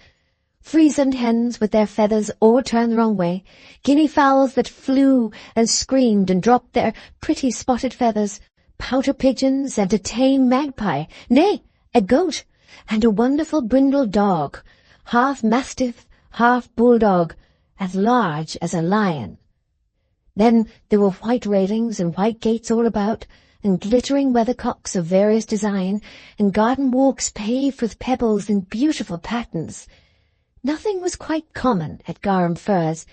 Friesland hens with their feathers all turned the wrong way, guinea fowls that flew and screamed and dropped their pretty spotted feathers, pouter pigeons and a tame magpie, nay, a goat, and a wonderful brindled dog, half mastiff, half bulldog, as large as a lion. Then there were white railings and white gates all about, and glittering weathercocks of various design, and garden walks paved with pebbles in beautiful patterns. Nothing was quite common at Garum Firs,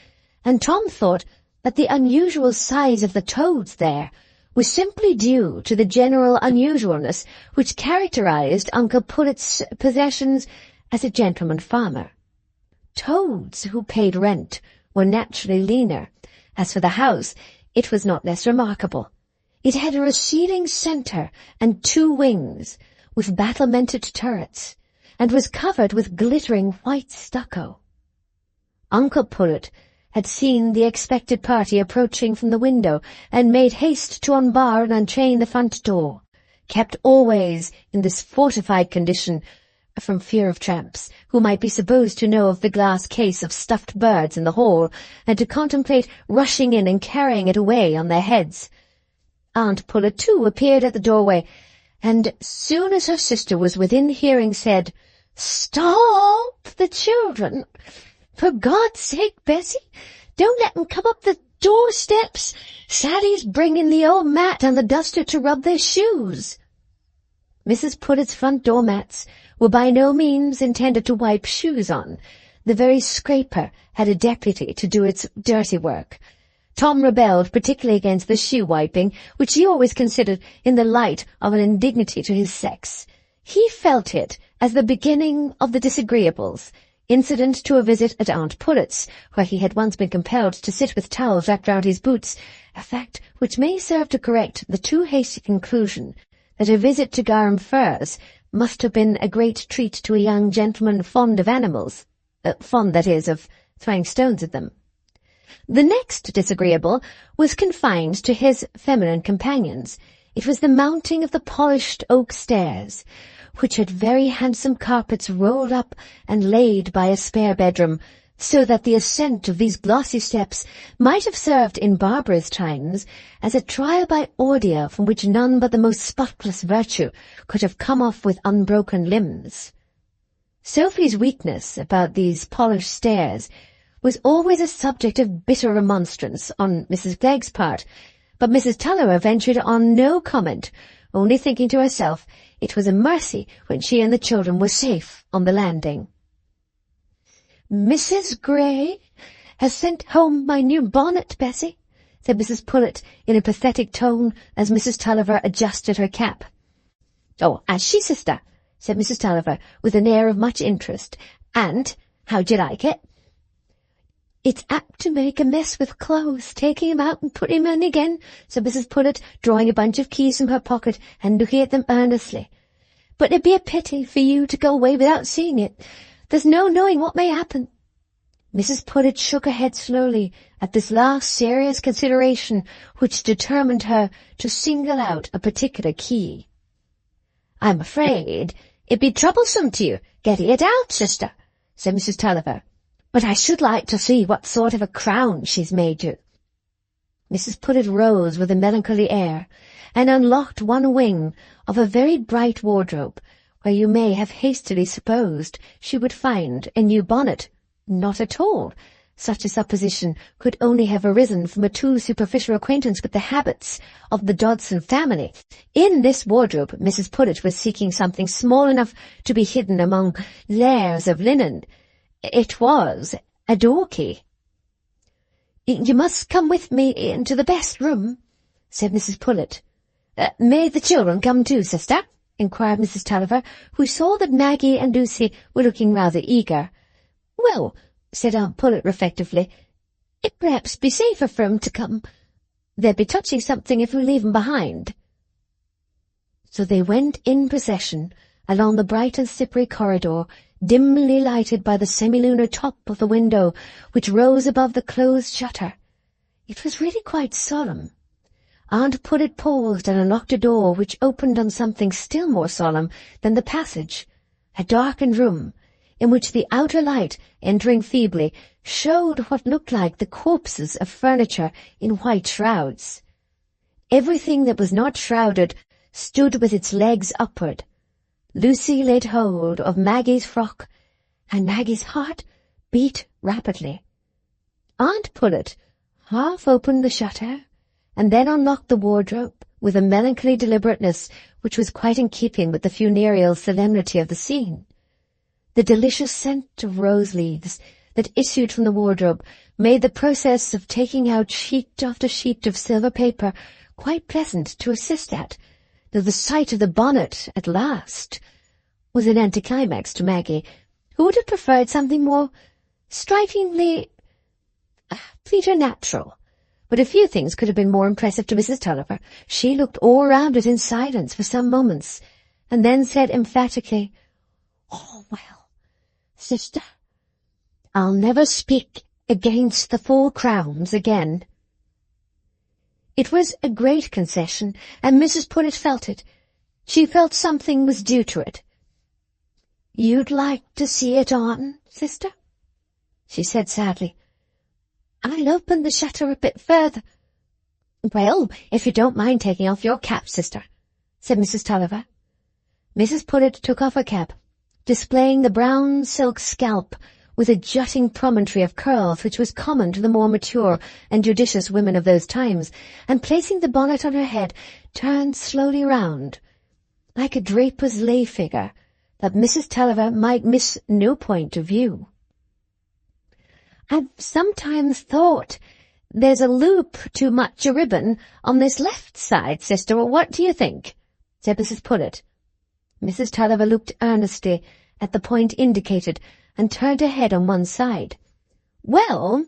and Tom thought that the unusual size of the toads there was simply due to the general unusualness which characterized Uncle Pullet's possessions as a gentleman farmer. Toads who paid rent were naturally leaner. As for the house, it was not less remarkable. It had a receding centre and 2 wings, with battlemented turrets, and was covered with glittering white stucco. Uncle Pullet had seen the expected party approaching from the window, and made haste to unbar and unchain the front door, kept always in this fortified condition from fear of tramps, who might be supposed to know of the glass case of stuffed birds in the hall, and to contemplate rushing in and carrying it away on their heads. Aunt Pullet, too, appeared at the doorway, and soon as her sister was within hearing said, "Stop the children! For God's sake, Bessie, don't let 'em come up the doorsteps. Sally's bringing the old mat and the duster to rub their shoes." Mrs. Pullet's front door mats were by no means intended to wipe shoes on. The very scraper had a deputy to do its dirty work. Tom rebelled particularly against the shoe-wiping, which he always considered in the light of an indignity to his sex. He felt it as the beginning of the disagreeables, incident to a visit at Aunt Pullet's, where he had once been compelled to sit with towels wrapped round his boots, a fact which may serve to correct the too hasty conclusion that a visit to Garum Firs must have been a great treat to a young gentleman fond of animals, fond, that is, of throwing stones at them. The next disagreeable was confined to his feminine companions. It was the mounting of the polished oak stairs, which had very handsome carpets rolled up and laid by a spare bedroom, so that the ascent of these glossy steps might have served in barbarous times as a trial by ordeal from which none but the most spotless virtue could have come off with unbroken limbs. Sophie's weakness about these polished stairs was always a subject of bitter remonstrance on Mrs. Glegg's part, but Mrs. Tulliver ventured on no comment, only thinking to herself it was a mercy when she and the children were safe on the landing. "Mrs. Gray has sent home my new bonnet, Bessie," said Mrs. Pullet in a pathetic tone as Mrs. Tulliver adjusted her cap. "Oh, has she, sister?" said Mrs. Tulliver with an air of much interest. "And how'd you like it?" "It's apt to make a mess with clothes, taking 'em out and putting 'em in again," said Mrs. Pullet, drawing a bunch of keys from her pocket and looking at them earnestly. "But it'd be a pity for you to go away without seeing it. There's no knowing what may happen." Mrs. Pullet shook her head slowly at this last serious consideration which determined her to single out a particular key. "I'm afraid it'd be troublesome to you getting it out, sister," said Mrs. Tulliver. "But I should like to see what sort of a crown she's made you." Mrs. Pullet rose with a melancholy air, and unlocked one wing of a very bright wardrobe, where you may have hastily supposed she would find a new bonnet. Not at all. Such a supposition could only have arisen from a too superficial acquaintance with the habits of the Dodson family. In this wardrobe Mrs. Pullet was seeking something small enough to be hidden among layers of linen. It was a door-key. "You must come with me into the best room," said Mrs. Pullet. "May the children come too, sister?" inquired Mrs. Tulliver, who saw that Maggie and Lucy were looking rather eager. "Well," said Aunt Pullet reflectively, "it'd perhaps be safer for 'em to come." They'd be touching something if we leave 'em behind." So they went in procession along the bright and slippery corridor, dimly lighted by the semi-lunar top of the window which rose above the closed shutter. It was really quite solemn. Aunt Pullet paused and unlocked a door which opened on something still more solemn than the passage, a darkened room, in which the outer light, entering feebly, showed what looked like the corpses of furniture in white shrouds. Everything that was not shrouded stood with its legs upward. Lucy laid hold of Maggie's frock, and Maggie's heart beat rapidly. Aunt Pullet half opened the shutter, and then unlocked the wardrobe with a melancholy deliberateness which was quite in keeping with the funereal solemnity of the scene. The delicious scent of rose leaves that issued from the wardrobe made the process of taking out sheet after sheet of silver paper quite pleasant to assist at, though the sight of the bonnet at last was an anticlimax to Maggie, who would have preferred something more strikingly preternatural. But a few things could have been more impressive to Mrs. Tulliver. She looked all round it in silence for some moments, and then said emphatically, "Oh, well, sister, I'll never speak against the 4 crowns again." It was a great concession, and Mrs. Pullet felt it. She felt something was due to it. "You'd like to see it on, sister?" she said sadly. "I'll open the shutter a bit further." "Well, if you don't mind taking off your cap, sister," said Mrs. Tulliver. Mrs. Pullet took off her cap, displaying the brown silk scalp with a jutting promontory of curls which was common to the more mature and judicious women of those times, and placing the bonnet on her head, turned slowly round, like a draper's lay figure, that Mrs. Tulliver might miss no point of view. "I've sometimes thought there's a loop too much a ribbon on this left side, sister. What do you think?" said Mrs. Pullet. Mrs. Tulliver looked earnestly at the point indicated and turned her head on one side. "Well,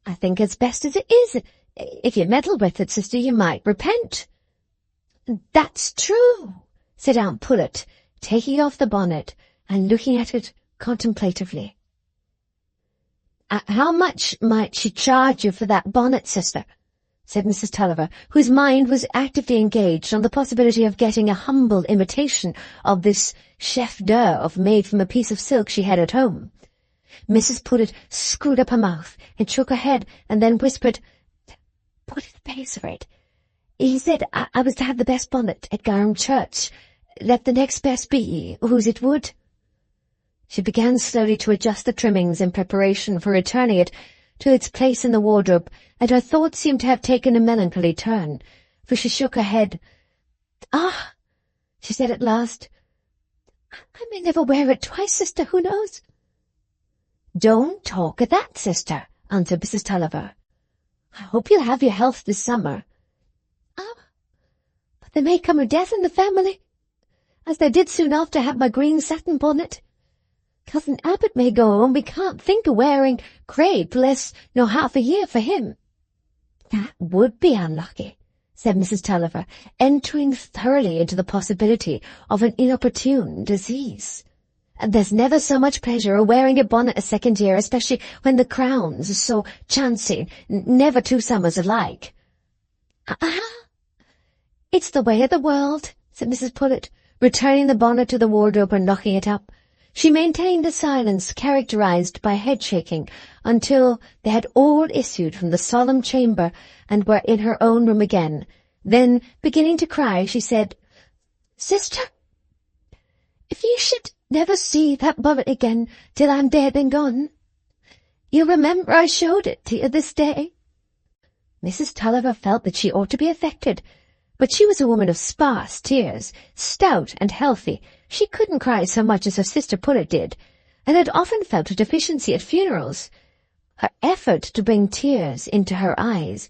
I think it's best as it is. If you meddle with it, sister, you might repent." "That's true," said Aunt Pullet, taking off the bonnet and looking at it contemplatively. "How much might she charge you for that bonnet, sister?" said Mrs. Tulliver, whose mind was actively engaged on the possibility of getting a humble imitation of this chef d'oeuvre made from a piece of silk she had at home. Mrs. Pullet screwed up her mouth and shook her head, and then whispered, "Put the pace for it. He said I was to have the best bonnet at Garum Church. Let the next best be whose it would." She began slowly to adjust the trimmings in preparation for returning it to its place in the wardrobe, and her thoughts seemed to have taken a melancholy turn, for she shook her head. "Ah," she said at last, "I may never wear it twice, sister, who knows?" "Don't talk of that, sister," answered Mrs. Tulliver. "I hope you'll have your health this summer." "Ah, but there may come a death in the family, as there did soon after have my green satin bonnet. Cousin Abbott may go, and we can't think of wearing crape less nor half a year for him." "That would be unlucky," said Mrs. Tulliver, entering thoroughly into the possibility of an inopportune disease. "There's never so much pleasure in wearing a bonnet a second year, especially when the crowns are so chancy, never 2 summers alike." "It's the way of the world," said Mrs. Pullet, returning the bonnet to the wardrobe and locking it up. She maintained a silence characterized by head-shaking until they had all issued from the solemn chamber and were in her own room again. Then, beginning to cry, she said, "Sister, if you should never see that bonnet again till I'm dead and gone, you'll remember I showed it to you this day." Mrs. Tulliver felt that she ought to be affected, but she was a woman of sparse tears, stout and healthy. She couldn't cry so much as her sister Pullet did, and had often felt a deficiency at funerals. Her effort to bring tears into her eyes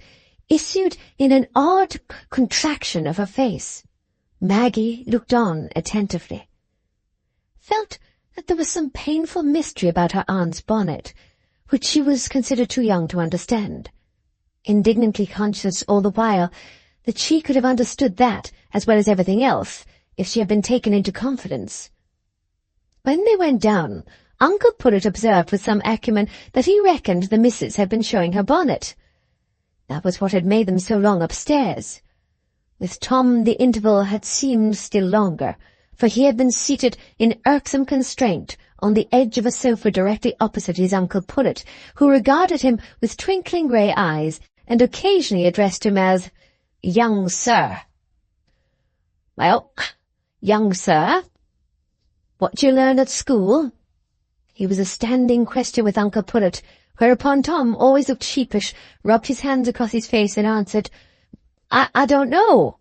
issued in an odd contraction of her face. Maggie looked on attentively, felt that there was some painful mystery about her aunt's bonnet, which she was considered too young to understand. indignantly conscious all the while that she could have understood that, as well as everything else, if she had been taken into confidence. When they went down, Uncle Pullet observed with some acumen that he reckoned the missus had been showing her bonnet. That was what had made them so long upstairs. With Tom the interval had seemed still longer, for he had been seated in irksome constraint on the edge of a sofa directly opposite his Uncle Pullet, who regarded him with twinkling grey eyes, and occasionally addressed him as "young sir." "Well, young sir, what do you learn at school?" He was a standing question with Uncle Pullet, whereupon Tom always looked sheepish, rubbed his hands across his face, and answered, I don't know."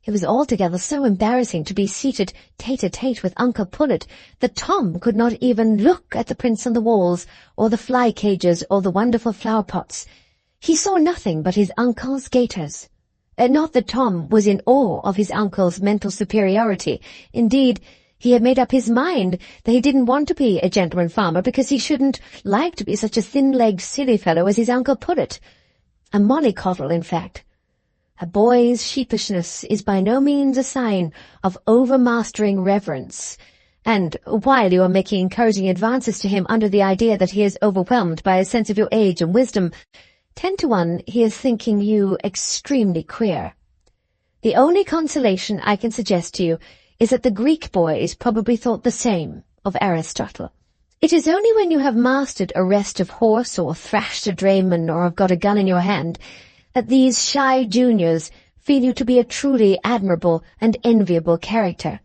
It was altogether so embarrassing to be seated tete-a-tete with Uncle Pullet that Tom could not even look at the prints on the walls, or the fly cages, or the wonderful flower pots. He saw nothing but his uncle's gaiters. Not that Tom was in awe of his uncle's mental superiority. Indeed, he had made up his mind that he didn't want to be a gentleman farmer because he shouldn't like to be such a thin-legged silly fellow as his Uncle Pullet. A mollycoddle, in fact. A boy's sheepishness is by no means a sign of overmastering reverence, and while you are making encouraging advances to him under the idea that he is overwhelmed by a sense of your age and wisdom, 10 to 1 he is thinking you extremely queer. The only consolation I can suggest to you is that the Greek boys probably thought the same of Aristotle. It is only when you have mastered a rest of horse, or thrashed a drayman, or have got a gun in your hand, that these shy juniors feel you to be a truly admirable and enviable character.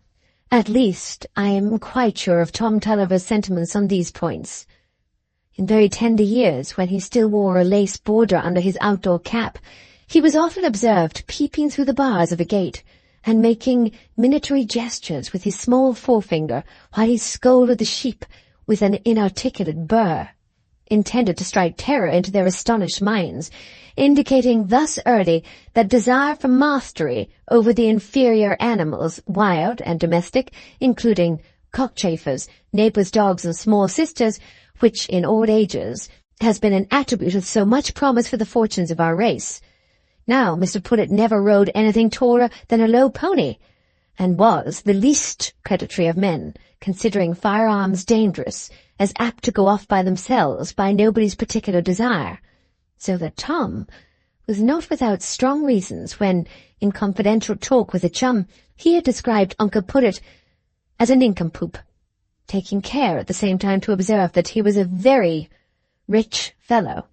At least, I am quite sure of Tom Tulliver's sentiments on these points. In very tender years, when he still wore a lace border under his outdoor cap, he was often observed peeping through the bars of a gate, and making minatory gestures with his small forefinger while he scolded the sheep with an inarticulate burr, intended to strike terror into their astonished minds, indicating thus early that desire for mastery over the inferior animals, wild and domestic, including cockchafers, neighbours' dogs and small sisters, which in old ages has been an attribute of so much promise for the fortunes of our race. Now Mr. Pullet never rode anything taller than a low pony, and was the least predatory of men, considering firearms dangerous, as apt to go off by themselves by nobody's particular desire, so that Tom was not without strong reasons when, in confidential talk with a chum, he had described Uncle Pullet as a nincompoop, taking care at the same time to observe that he was a very rich fellow.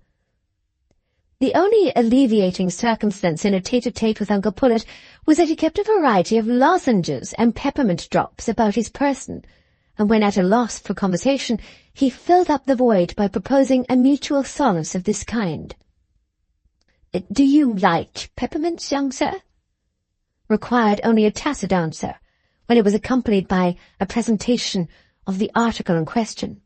The only alleviating circumstance in a tete-a-tete with Uncle Pullet was that he kept a variety of lozenges and peppermint drops about his person, and when at a loss for conversation, he filled up the void by proposing a mutual solace of this kind. "Do you like peppermints, young sir?" required only a tacit answer, when it was accompanied by a presentation of the article in question.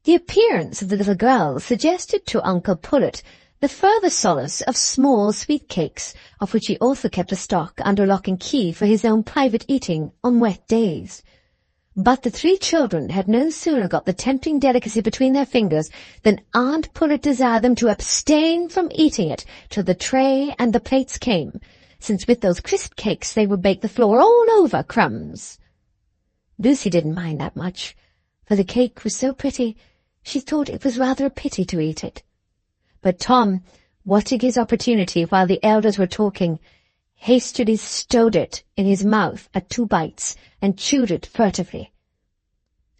The appearance of the little girl suggested to Uncle Pullet the further solace of small sweet cakes, of which he also kept a stock under lock and key for his own private eating on wet days. But the 3 children had no sooner got the tempting delicacy between their fingers than Aunt Pullet desired them to abstain from eating it till the tray and the plates came, since with those crisp cakes they would bake the floor all over crumbs. Lucy didn't mind that much, for the cake was so pretty she thought it was rather a pity to eat it. But Tom, watching his opportunity while the elders were talking, hastily stowed it in his mouth at 2 bites and chewed it furtively.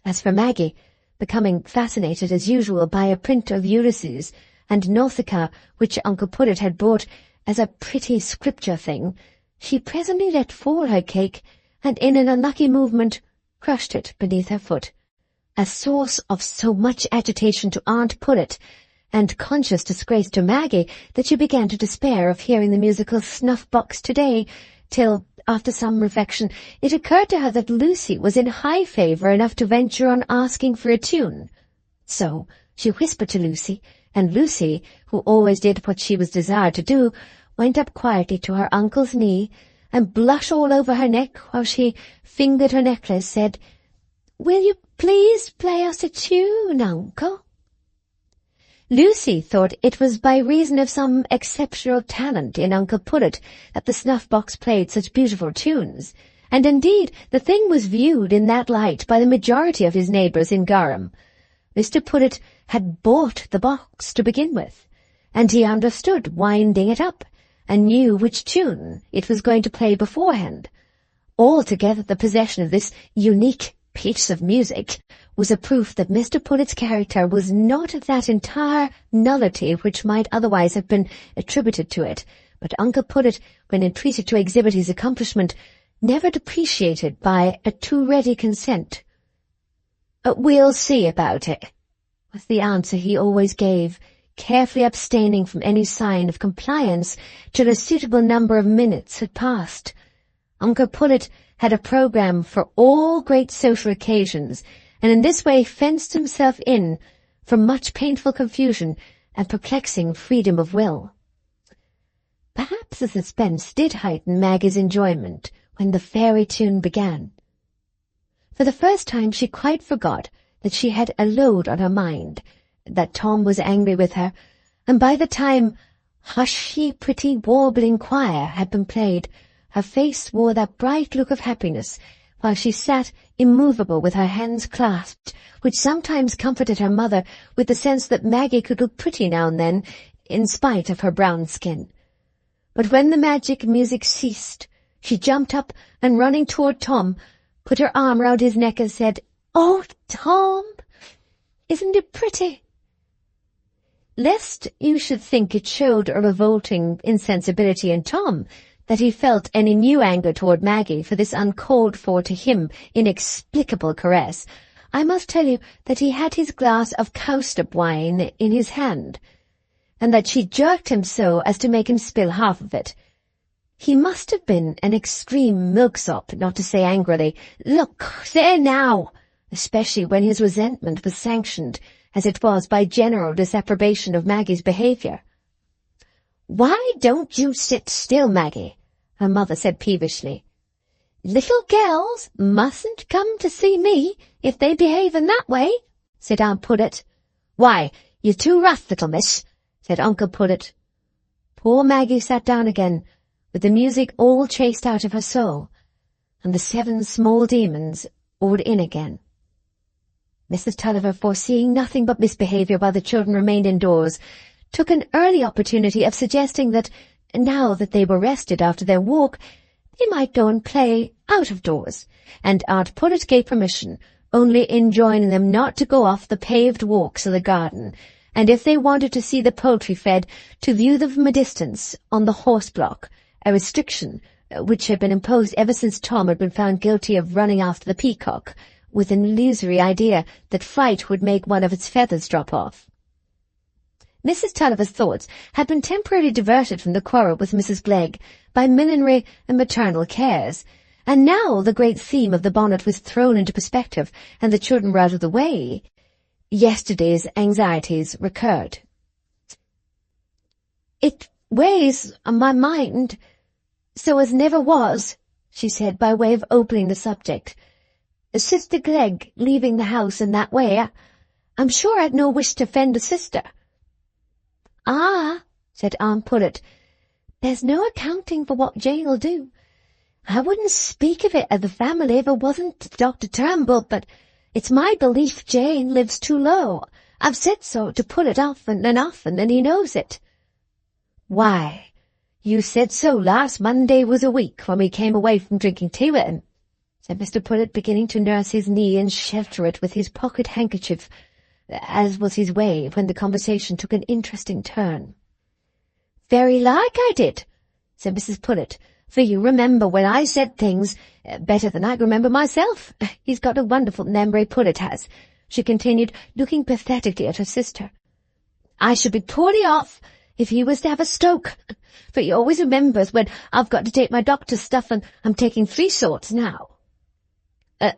As for Maggie, becoming fascinated as usual by a print of Ulysses and Nausicaa which Uncle Pullet had brought as a pretty scripture thing, she presently let fall her cake and in an unlucky movement crushed it beneath her foot, a source of so much agitation to Aunt Pullet and conscious disgrace to Maggie that she began to despair of hearing the musical snuff-box today, till, after some reflection, it occurred to her that Lucy was in high favour enough to venture on asking for a tune. So she whispered to Lucy, and Lucy, who always did what she was desired to do, went up quietly to her uncle's knee, and blush all over her neck while she fingered her necklace, said, "Will you please play us a tune, uncle?" Lucy thought it was by reason of some exceptional talent in Uncle Pullet that the snuff-box played such beautiful tunes, and indeed the thing was viewed in that light by the majority of his neighbours in Garum. Mr. Pullet had bought the box to begin with, and he understood winding it up, and knew which tune it was going to play beforehand. Altogether the possession of this unique piece of music was a proof that Mr. Pullet's character was not of that entire nullity which might otherwise have been attributed to it, but Uncle Pullet, when entreated to exhibit his accomplishment, never depreciated by a too ready consent. "We'll see about it," was the answer he always gave, carefully abstaining from any sign of compliance till a suitable number of minutes had passed. Uncle Pullet had a programme for all great social occasions, and in this way fenced himself in from much painful confusion and perplexing freedom of will. Perhaps the suspense did heighten Maggie's enjoyment when the fairy tune began. For the first time she quite forgot that she had a load on her mind, that Tom was angry with her, and by the time "Hush, Ye Pretty Warbling Choir" had been played, her face wore that bright look of happiness, while she sat immovable with her hands clasped, which sometimes comforted her mother with the sense that Maggie could look pretty now and then, in spite of her brown skin. But when the magic music ceased, she jumped up and, running toward Tom, put her arm round his neck and said, "Oh, Tom, isn't it pretty?" Lest you should think it showed a revolting insensibility in Tom that he felt any new anger toward Maggie for this uncalled-for to him inexplicable caress, I must tell you that he had his glass of cowslip wine in his hand, and that she jerked him so as to make him spill half of it. He must have been an extreme milksop, not to say angrily, "Look, there now," especially when his resentment was sanctioned, as it was, by general disapprobation of Maggie's behaviour. "Why don't you sit still, Maggie?" her mother said peevishly. "Little girls mustn't come to see me if they behave in that way," said Aunt Pullet. "Why, you're too rough, little miss," said Uncle Pullet. Poor Maggie sat down again, with the music all chased out of her soul, and the 7 small demons all in again. Mrs. Tulliver, foreseeing nothing but misbehaviour while the children remained indoors, took an early opportunity of suggesting that, now that they were rested after their walk, they might go and play out of doors, and Aunt Pullet gave permission, only enjoining them not to go off the paved walks of the garden, and if they wanted to see the poultry fed, to view them from a distance on the horse-block, a restriction which had been imposed ever since Tom had been found guilty of running after the peacock, with an illusory idea that fright would make one of its feathers drop off. Mrs. Tulliver's thoughts had been temporarily diverted from the quarrel with Mrs. Glegg by millinery and maternal cares, and now the great theme of the bonnet was thrown into perspective, and the children were out of the way. Yesterday's anxieties recurred. "It weighs on my mind so as never was," she said, by way of opening the subject. "Sister Glegg leaving the house in that way, I'm sure I'd no wish to offend a sister." "Ah," said Aunt Pullet, "there's no accounting for what Jane'll do. I wouldn't speak of it at the family if it wasn't Dr. Turnbull, but it's my belief Jane lives too low. I've said so to Pullet often, and he knows it." "Why, you said so last Monday was a week when we came away from drinking tea with him," said Mr. Pullet, beginning to nurse his knee and shelter it with his pocket handkerchief, as was his way when the conversation took an interesting turn. "Very like I did," said Mrs. Pullet, "for you remember when I said things better than I can remember myself. He's got a wonderful memory, Pullet has," she continued, looking pathetically at her sister. "I should be poorly off if he was to have a stroke, for he always remembers when I've got to take my doctor's stuff, and I'm taking 3 sorts now.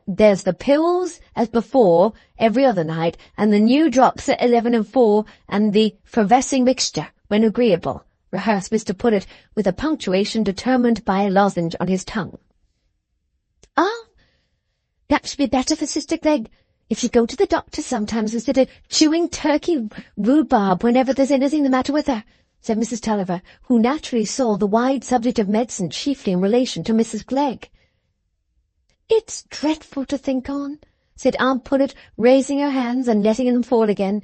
There's the pills as before every other night, and the new drops at 11 and 4, and the effervescing mixture when agreeable," rehearsed Mr. Pullet, with a punctuation determined by a lozenge on his tongue. "Ah, that should be better for Sister Glegg. If you go to the doctor sometimes instead of chewing turkey rhubarb whenever there's anything the matter with her, said Mrs. Tulliver, who naturally saw the wide subject of medicine chiefly in relation to Mrs. Glegg. It's dreadful to think on, said Aunt Pullet, raising her hands and letting them fall again.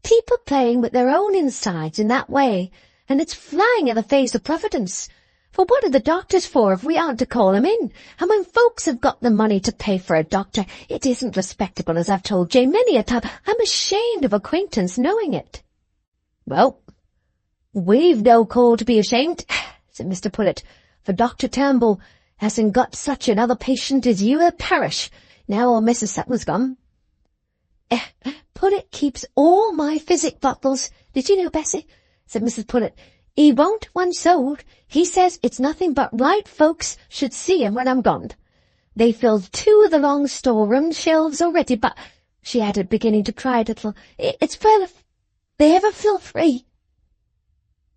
People playing with their own insides in that way, and it's flying in the face of Providence. For what are the doctors for if we aren't to call 'em in? And when folks have got the money to pay for a doctor, it isn't respectable, as I've told Jane many a time. I'm ashamed of acquaintance knowing it. Well, we've no call to be ashamed, said Mr. Pullet, for Dr. Turnbull hasn't got such another patient as you a parish, now old Mrs. Sutton's gone. Pullet keeps all my physic bottles, did you know, Bessie? Said Mrs. Pullet. He won't one sold. He says it's nothing but right folks should see him when I'm gone. They filled 2 of the long storeroom shelves already, but, she added, beginning to cry a little, it's full if they ever fill 3.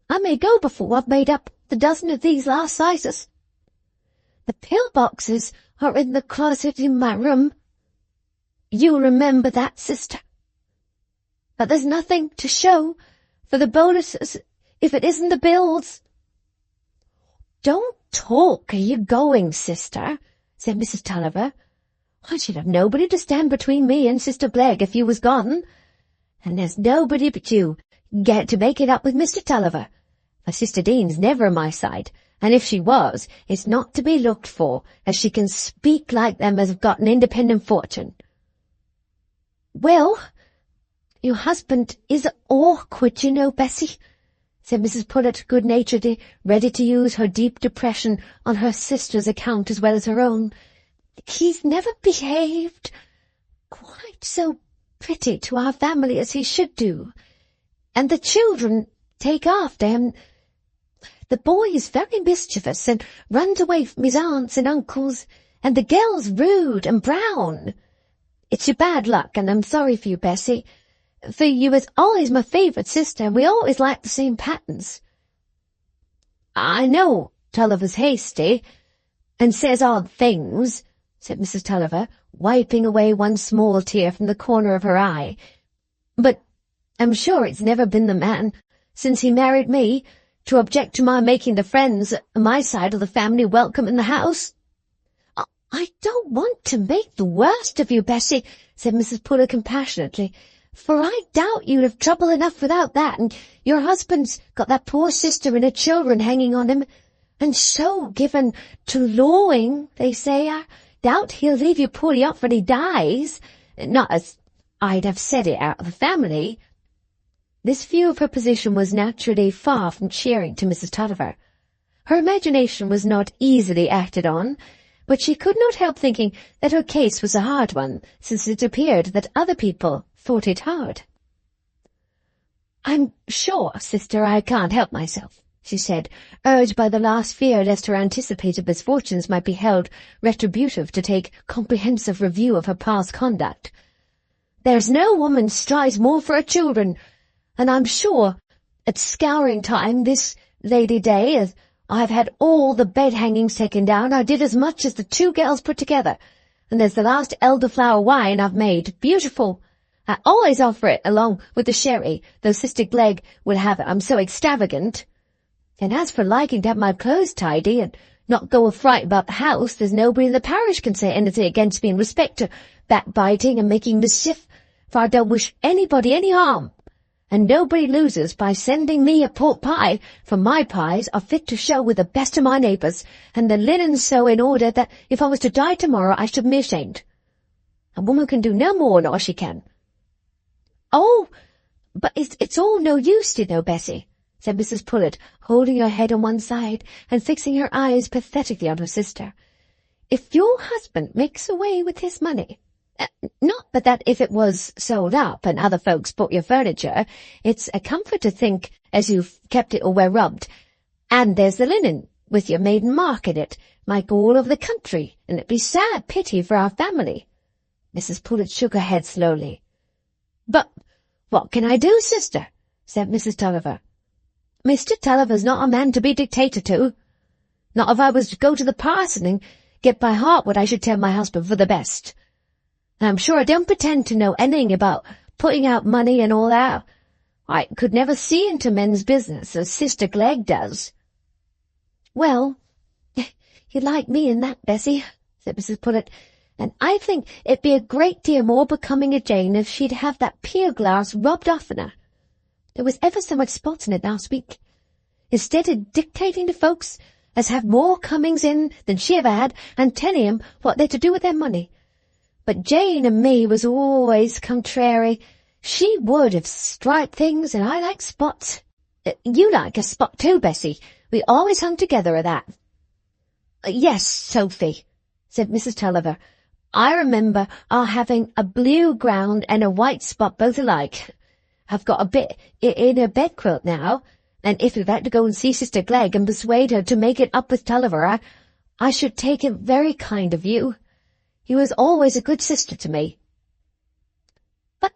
I may go before I've made up the dozen of these last sizes. The pill boxes are in the closet in my room. You'll remember that, sister. But there's nothing to show for the bonuses if it isn't the bills. Don't talk, are you going, sister? Said Mrs. Tulliver. I should have nobody to stand between me and Sister Glegg if you was gone. And there's nobody but you get to make it up with Mr. Tulliver. For Sister Dean's never on my side, and if she was, it's not to be looked for, as she can speak like them as have got an independent fortune. Well, your husband is awkward, you know, Bessie, said Mrs. Pullet good-naturedly, ready to use her deep depression on her sister's account as well as her own. He's never behaved quite so pretty to our family as he should do, and the children take after him. The boy is very mischievous and runs away from his aunts and uncles, and the girl's rude and brown. It's your bad luck, and I'm sorry for you, Bessie, for you was always my favourite sister, and we always liked the same patterns. I know Tulliver's hasty, and says odd things, said Mrs. Tulliver, wiping away one small tear from the corner of her eye, but I'm sure it's never been the man, since he married me, to object to my making the friends on my side of the family welcome in the house. I don't want to make the worst of you, Bessie, said Mrs. Pullet compassionately, for I doubt you'd have trouble enough without that, and your husband's got that poor sister and her children hanging on him, and so given to lawing, they say. I doubt he'll leave you poorly off when he dies, not as I'd have said it out of the family. This view of her position was naturally far from cheering to Mrs. Tulliver. Her imagination was not easily acted on, but she could not help thinking that her case was a hard one, since it appeared that other people thought it hard. I'm sure, sister, I can't help myself, she said, urged by the last fear lest her anticipated misfortunes might be held retributive to take comprehensive review of her past conduct. There's no woman strives more for her children, and I'm sure at scouring time this Lady Day, as I've had all the bed-hangings taken down, I did as much as the 2 girls put together, and there's the last elderflower wine I've made, beautiful. I always offer it along with the sherry, though Sister Glegg will have it, I'm so extravagant. And as for liking to have my clothes tidy and not go a fright about the house, there's nobody in the parish can say anything against me in respect to backbiting and making mischief, for I don't wish anybody any harm. And nobody loses by sending me a pork pie, for my pies are fit to show with the best of my neighbours, and the linen so in order that if I was to die tomorrow I should be ashamed. A woman can do no more nor she can. Oh, but it's all no use, you know, Bessie, said Mrs. Pullet, holding her head on one side and fixing her eyes pathetically on her sister. If your husband makes away with his money, not but that if it was sold up and other folks bought your furniture, it's a comfort to think as you've kept it all well rubbed. And there's the linen, with your maiden mark in it, might go all over the country, and it'd be sad pity for our family. Mrs. Pullet shook her head slowly. But what can I do, sister? Said Mrs. Tulliver. Mr. Tulliver's not a man to be dictated to. Not if I was to go to the parson and get by heart what I should tell my husband for the best. And I'm sure I don't pretend to know anything about putting out money and all that. I could never see into men's business as Sister Glegg does." "Well, you'd like me in that, Bessie," said Mrs. Pullet, "and I think it'd be a great deal more becoming of Jane if she'd have that pier glass rubbed oftener. There was ever so much spots in it last week. Instead of dictating to folks as have more comings in than she ever had, and telling 'em what they're to do with their money. But Jane and me was always contrary. She would have striped things, and I like spots. You like a spot too, Bessie. We always hung together at that." "Yes, Sophie," said Mrs. Tulliver. "I remember our having a blue ground and a white spot both alike. I've got a bit in her bedquilt now, and if you'd like to go and see Sister Glegg and persuade her to make it up with Tulliver, I should take it very kind of you. You was always a good sister to me." "But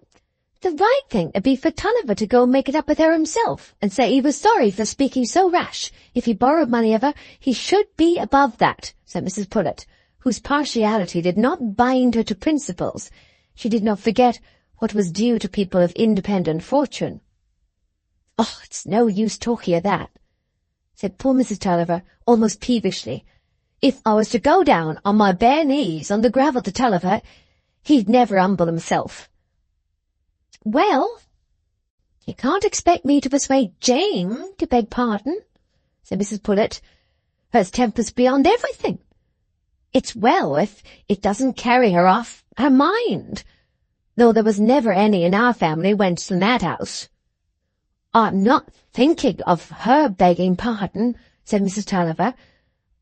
the right thing would be for Tulliver to go and make it up with her himself, and say he was sorry for speaking so rash. If he borrowed money of her, he should be above that," said Mrs. Pullet, whose partiality did not bind her to principles. She did not forget what was due to people of independent fortune. "Oh, it's no use talking of that," said poor Mrs. Tulliver, almost peevishly. "If I was to go down on my bare knees on the gravel to Tulliver, he'd never humble himself." "Well, you can't expect me to persuade Jane to beg pardon," said Mrs. Pullet. "Her temper's beyond everything. It's well if it doesn't carry her off her mind, though there was never any in our family went in that house." "I'm not thinking of her begging pardon," said Mrs. Tulliver,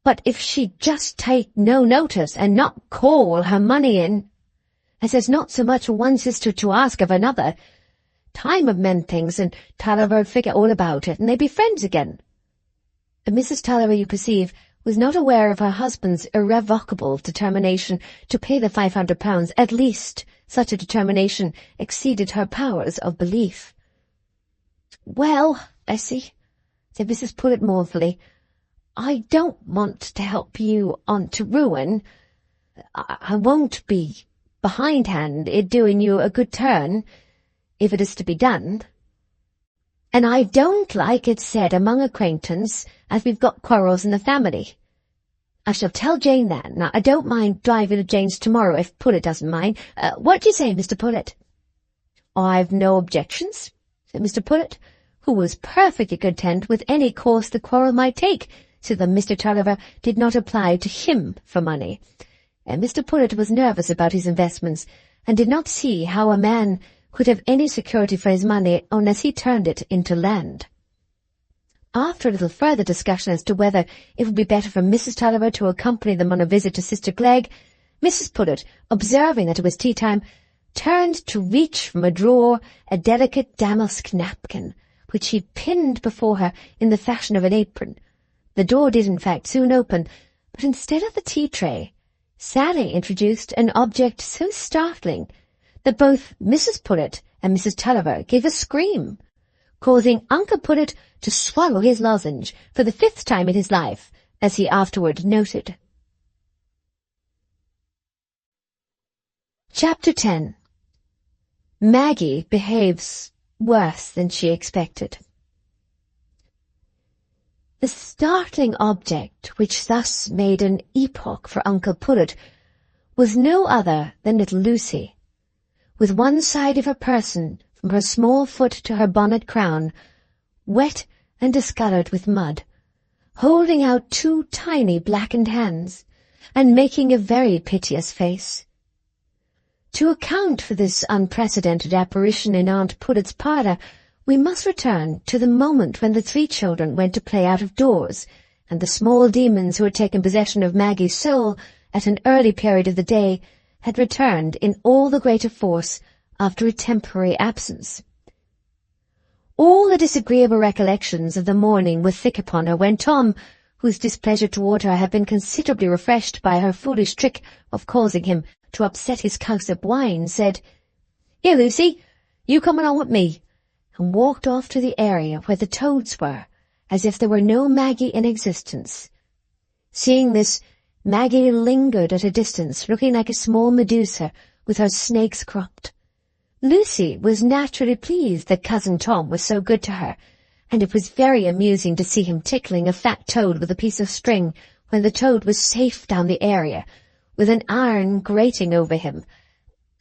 "but if she'd just take no notice and not call her money in, as there's not so much for one sister to ask of another, time would mend things, and Tulliver would forget all about it, and they'd be friends again." Mrs. Tulliver, you perceive, was not aware of her husband's irrevocable determination to pay the £500. At least such a determination exceeded her powers of belief. "Well, Bessie," said Mrs. Pullet mournfully, "I don't want to help you on to ruin. I won't be behindhand in doing you a good turn, if it is to be done. And I don't like it said among acquaintance as we've got quarrels in the family. I shall tell Jane that. Now, I don't mind driving to Jane's tomorrow if Pullet doesn't mind. What do you say, Mr. Pullet?" "I've no objections," said Mr. Pullet, who was perfectly content with any course the quarrel might take, so that Mr. Tulliver did not apply to him for money. And Mr. Pullet was nervous about his investments, and did not see how a man could have any security for his money unless he turned it into land. After a little further discussion as to whether it would be better for Mrs. Tulliver to accompany them on a visit to Sister Glegg, Mrs. Pullet, observing that it was tea-time, turned to reach from a drawer a delicate damask napkin, which she pinned before her in the fashion of an apron. The door did in fact soon open, but instead of the tea-tray, Sally introduced an object so startling that both Mrs. Pullet and Mrs. Tulliver gave a scream, causing Uncle Pullet to swallow his lozenge for the 5th time in his life, as he afterward noted. Chapter 10. Maggie behaves worse than she expected. The startling object which thus made an epoch for Uncle Pullet was no other than little Lucy, with one side of her person, from her small foot to her bonnet crown, wet and discoloured with mud, holding out 2 tiny blackened hands, and making a very piteous face. To account for this unprecedented apparition in Aunt Pullet's parlour, we must return to the moment when the 3 children went to play out of doors, and the small demons who had taken possession of Maggie's soul at an early period of the day had returned in all the greater force after a temporary absence. All the disagreeable recollections of the morning were thick upon her when Tom, whose displeasure toward her had been considerably refreshed by her foolish trick of causing him to upset his cowslip wine, said, "Here, Lucy, you come along with me," and walked off to the area where the toads were, as if there were no Maggie in existence. Seeing this, Maggie lingered at a distance, looking like a small Medusa, with her snakes cropped. Lucy was naturally pleased that Cousin Tom was so good to her, and it was very amusing to see him tickling a fat toad with a piece of string when the toad was safe down the area, with an iron grating over him.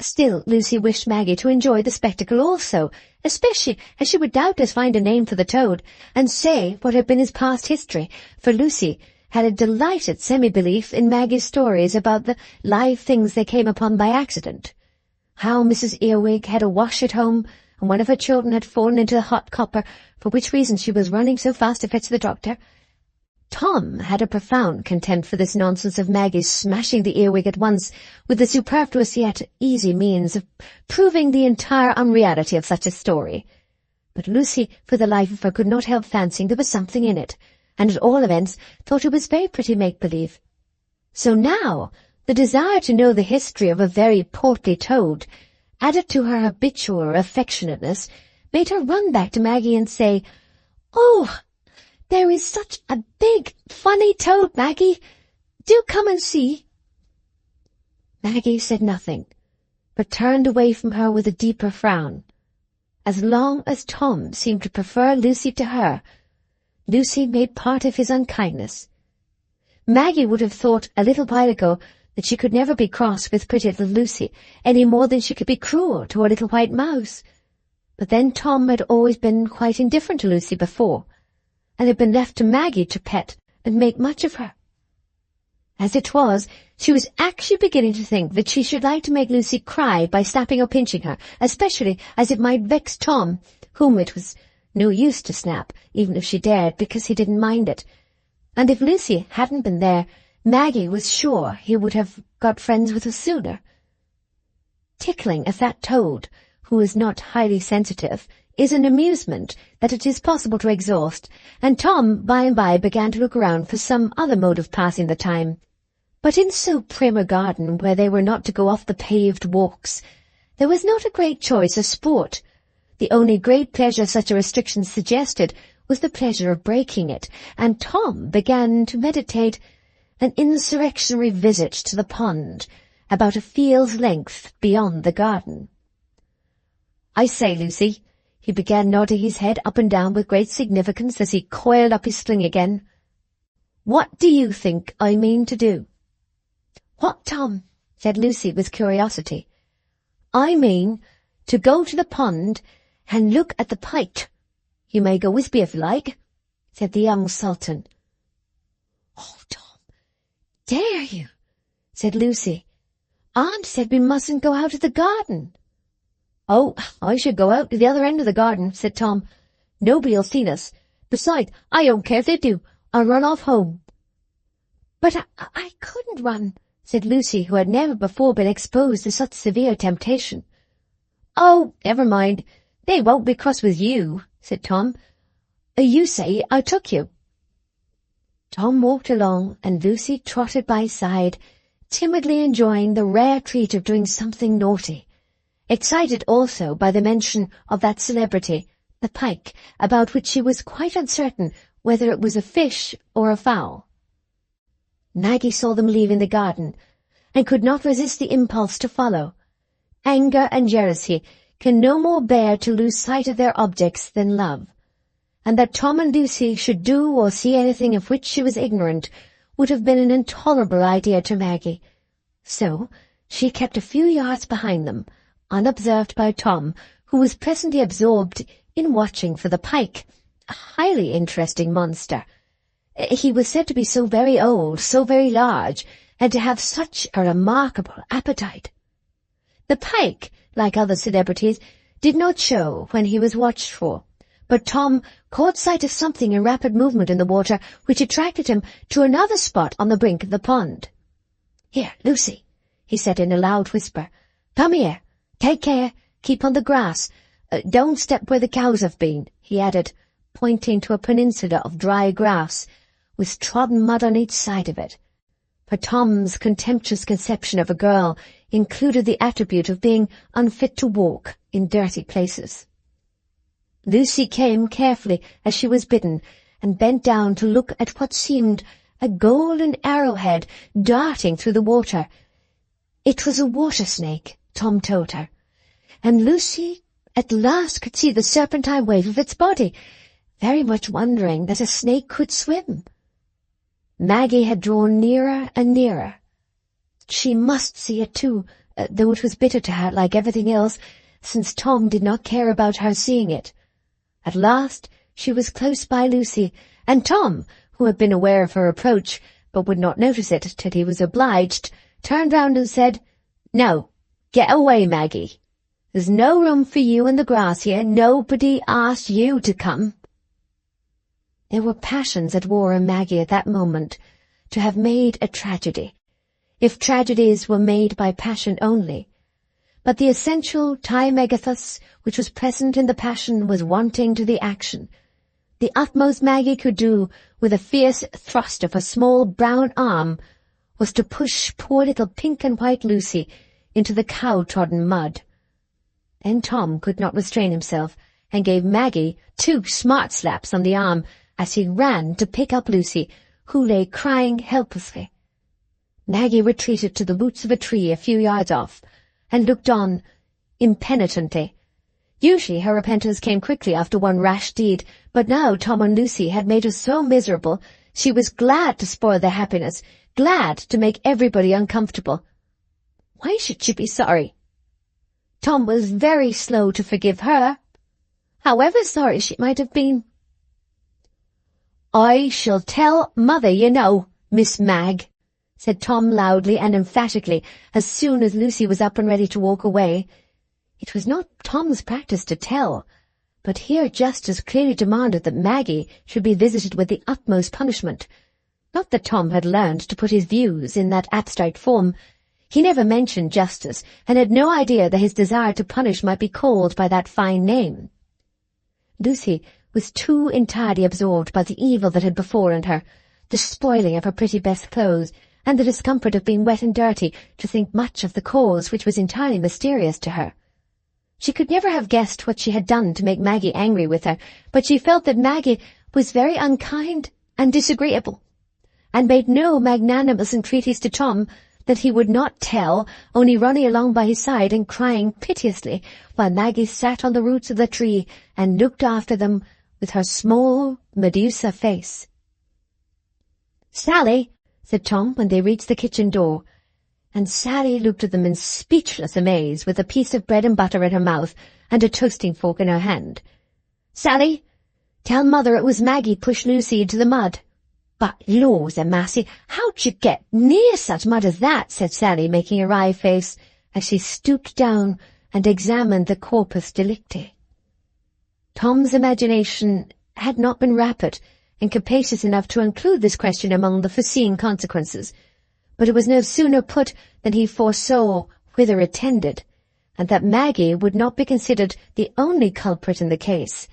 Still, Lucy wished Maggie to enjoy the spectacle also, especially as she would doubtless find a name for the toad, and say what had been his past history, for Lucy had a delighted semi-belief in Maggie's stories about the live things they came upon by accident. How Mrs. Earwig had a wash at home, and one of her children had fallen into the hot copper, for which reason she was running so fast to fetch the doctor. Tom had a profound contempt for this nonsense of Maggie's smashing the earwig at once, with the superfluous yet easy means of proving the entire unreality of such a story. But Lucy, for the life of her, could not help fancying there was something in it, and at all events thought it was very pretty make-believe. So now the desire to know the history of a very portly toad, added to her habitual affectionateness, made her run back to Maggie and say, "Oh, there is such a big, funny toad, Maggie. Do come and see." Maggie said nothing, but turned away from her with a deeper frown. As long as Tom seemed to prefer Lucy to her, Lucy made part of his unkindness. Maggie would have thought a little while ago that she could never be cross with pretty little Lucy, any more than she could be cruel to a little white mouse. But then Tom had always been quite indifferent to Lucy before, and had been left to Maggie to pet and make much of her. As it was, she was actually beginning to think that she should like to make Lucy cry by snapping or pinching her, especially as it might vex Tom, whom it was no use to snap, even if she dared, because he didn't mind it. And if Lucy hadn't been there, Maggie was sure he would have got friends with her sooner. Tickling a fat toad, who is not highly sensitive, is an amusement that it is possible to exhaust, and Tom by and by began to look around for some other mode of passing the time. But in so prim a garden, where they were not to go off the paved walks, there was not a great choice of sport. The only great pleasure such a restriction suggested was the pleasure of breaking it, and Tom began to meditate an insurrectionary visit to the pond, about a field's length beyond the garden. "I say, Lucy," he began, nodding his head up and down with great significance as he coiled up his string again, "what do you think I mean to do?" "What, Tom?" said Lucy with curiosity. "I mean to go to the pond and look at the pike. You may go with me if you like," said the young sultan. "Oh, Tom, dare you?" said Lucy. "Aunt said we mustn't go out of the garden." "Oh, I should go out to the other end of the garden," said Tom. "Nobody'll see us. Besides, I don't care if they do. I'll run off home." "But I couldn't run," said Lucy, who had never before been exposed to such severe temptation. "Oh, never mind. They won't be cross with you," said Tom. "You say I took you." Tom walked along, and Lucy trotted by his side, timidly enjoying the rare treat of doing something naughty, excited also by the mention of that celebrity, the pike, about which she was quite uncertain whether it was a fish or a fowl. Maggie saw them leaving the garden, and could not resist the impulse to follow. Anger and jealousy can no more bear to lose sight of their objects than love, and that Tom and Lucy should do or see anything of which she was ignorant would have been an intolerable idea to Maggie. So she kept a few yards behind them, unobserved by Tom, who was presently absorbed in watching for the pike, a highly interesting monster. He was said to be so very old, so very large, and to have such a remarkable appetite. The pike, like other celebrities, did not show when he was watched for, but Tom caught sight of something in rapid movement in the water which attracted him to another spot on the brink of the pond. "Here, Lucy," he said in a loud whisper. "Come here. Take care. Keep on the grass. Don't step where the cows have been," he added, pointing to a peninsula of dry grass, with trodden mud on each side of it. For Tom's contemptuous conception of a girl included the attribute of being unfit to walk in dirty places. Lucy came carefully as she was bidden, and bent down to look at what seemed a golden arrowhead darting through the water. It was a water snake, Tom told her, and Lucy at last could see the serpentine wave of its body, very much wondering that a snake could swim. Maggie had drawn nearer and nearer. She must see it too, though it was bitter to her like everything else, since Tom did not care about her seeing it. At last she was close by Lucy, and Tom, who had been aware of her approach, but would not notice it till he was obliged, turned round and said, "Now, get away, Maggie. There's no room for you in the grass here. Nobody asked you to come." There were passions at war in Maggie at that moment, to have made a tragedy, if tragedies were made by passion only. But the essential timegathos which was present in the passion was wanting to the action. The utmost Maggie could do, with a fierce thrust of her small brown arm, was to push poor little pink and white Lucy into the cow-trodden mud. Then Tom could not restrain himself, and gave Maggie 2 smart slaps on the arm as he ran to pick up Lucy, who lay crying helplessly. Maggie retreated to the roots of a tree a few yards off, and looked on impenitently. Usually her repentance came quickly after one rash deed, but now Tom and Lucy had made her so miserable, she was glad to spoil their happiness, glad to make everybody uncomfortable. Why should she be sorry? Tom was very slow to forgive her, however sorry she might have been. "I shall tell Mother, you know, Miss Mag," said Tom loudly and emphatically, as soon as Lucy was up and ready to walk away. It was not Tom's practice to tell, but here justice clearly demanded that Maggie should be visited with the utmost punishment. Not that Tom had learned to put his views in that abstract form. He never mentioned justice, and had no idea that his desire to punish might be called by that fine name. Lucy was too entirely absorbed by the evil that had befallen her, the spoiling of her pretty best clothes, and the discomfort of being wet and dirty, to think much of the cause, which was entirely mysterious to her. She could never have guessed what she had done to make Maggie angry with her, but she felt that Maggie was very unkind and disagreeable, and made no magnanimous entreaties to Tom that he would not tell, only running along by his side and crying piteously, while Maggie sat on the roots of the tree and looked after them with her small Medusa face. "Sally," said Tom when they reached the kitchen door, and Sally looked at them in speechless amaze, with a piece of bread and butter in her mouth and a toasting fork in her hand. "Sally, tell Mother it was Maggie pushed Lucy into the mud." "But, laws a massy, how'd you get near such mud as that?" said Sally, making a wry face, as she stooped down and examined the corpus delicti. Tom's imagination had not been rapid and capacious enough to include this question among the foreseen consequences, but it was no sooner put than he foresaw whither it tended, and that Maggie would not be considered the only culprit in the case.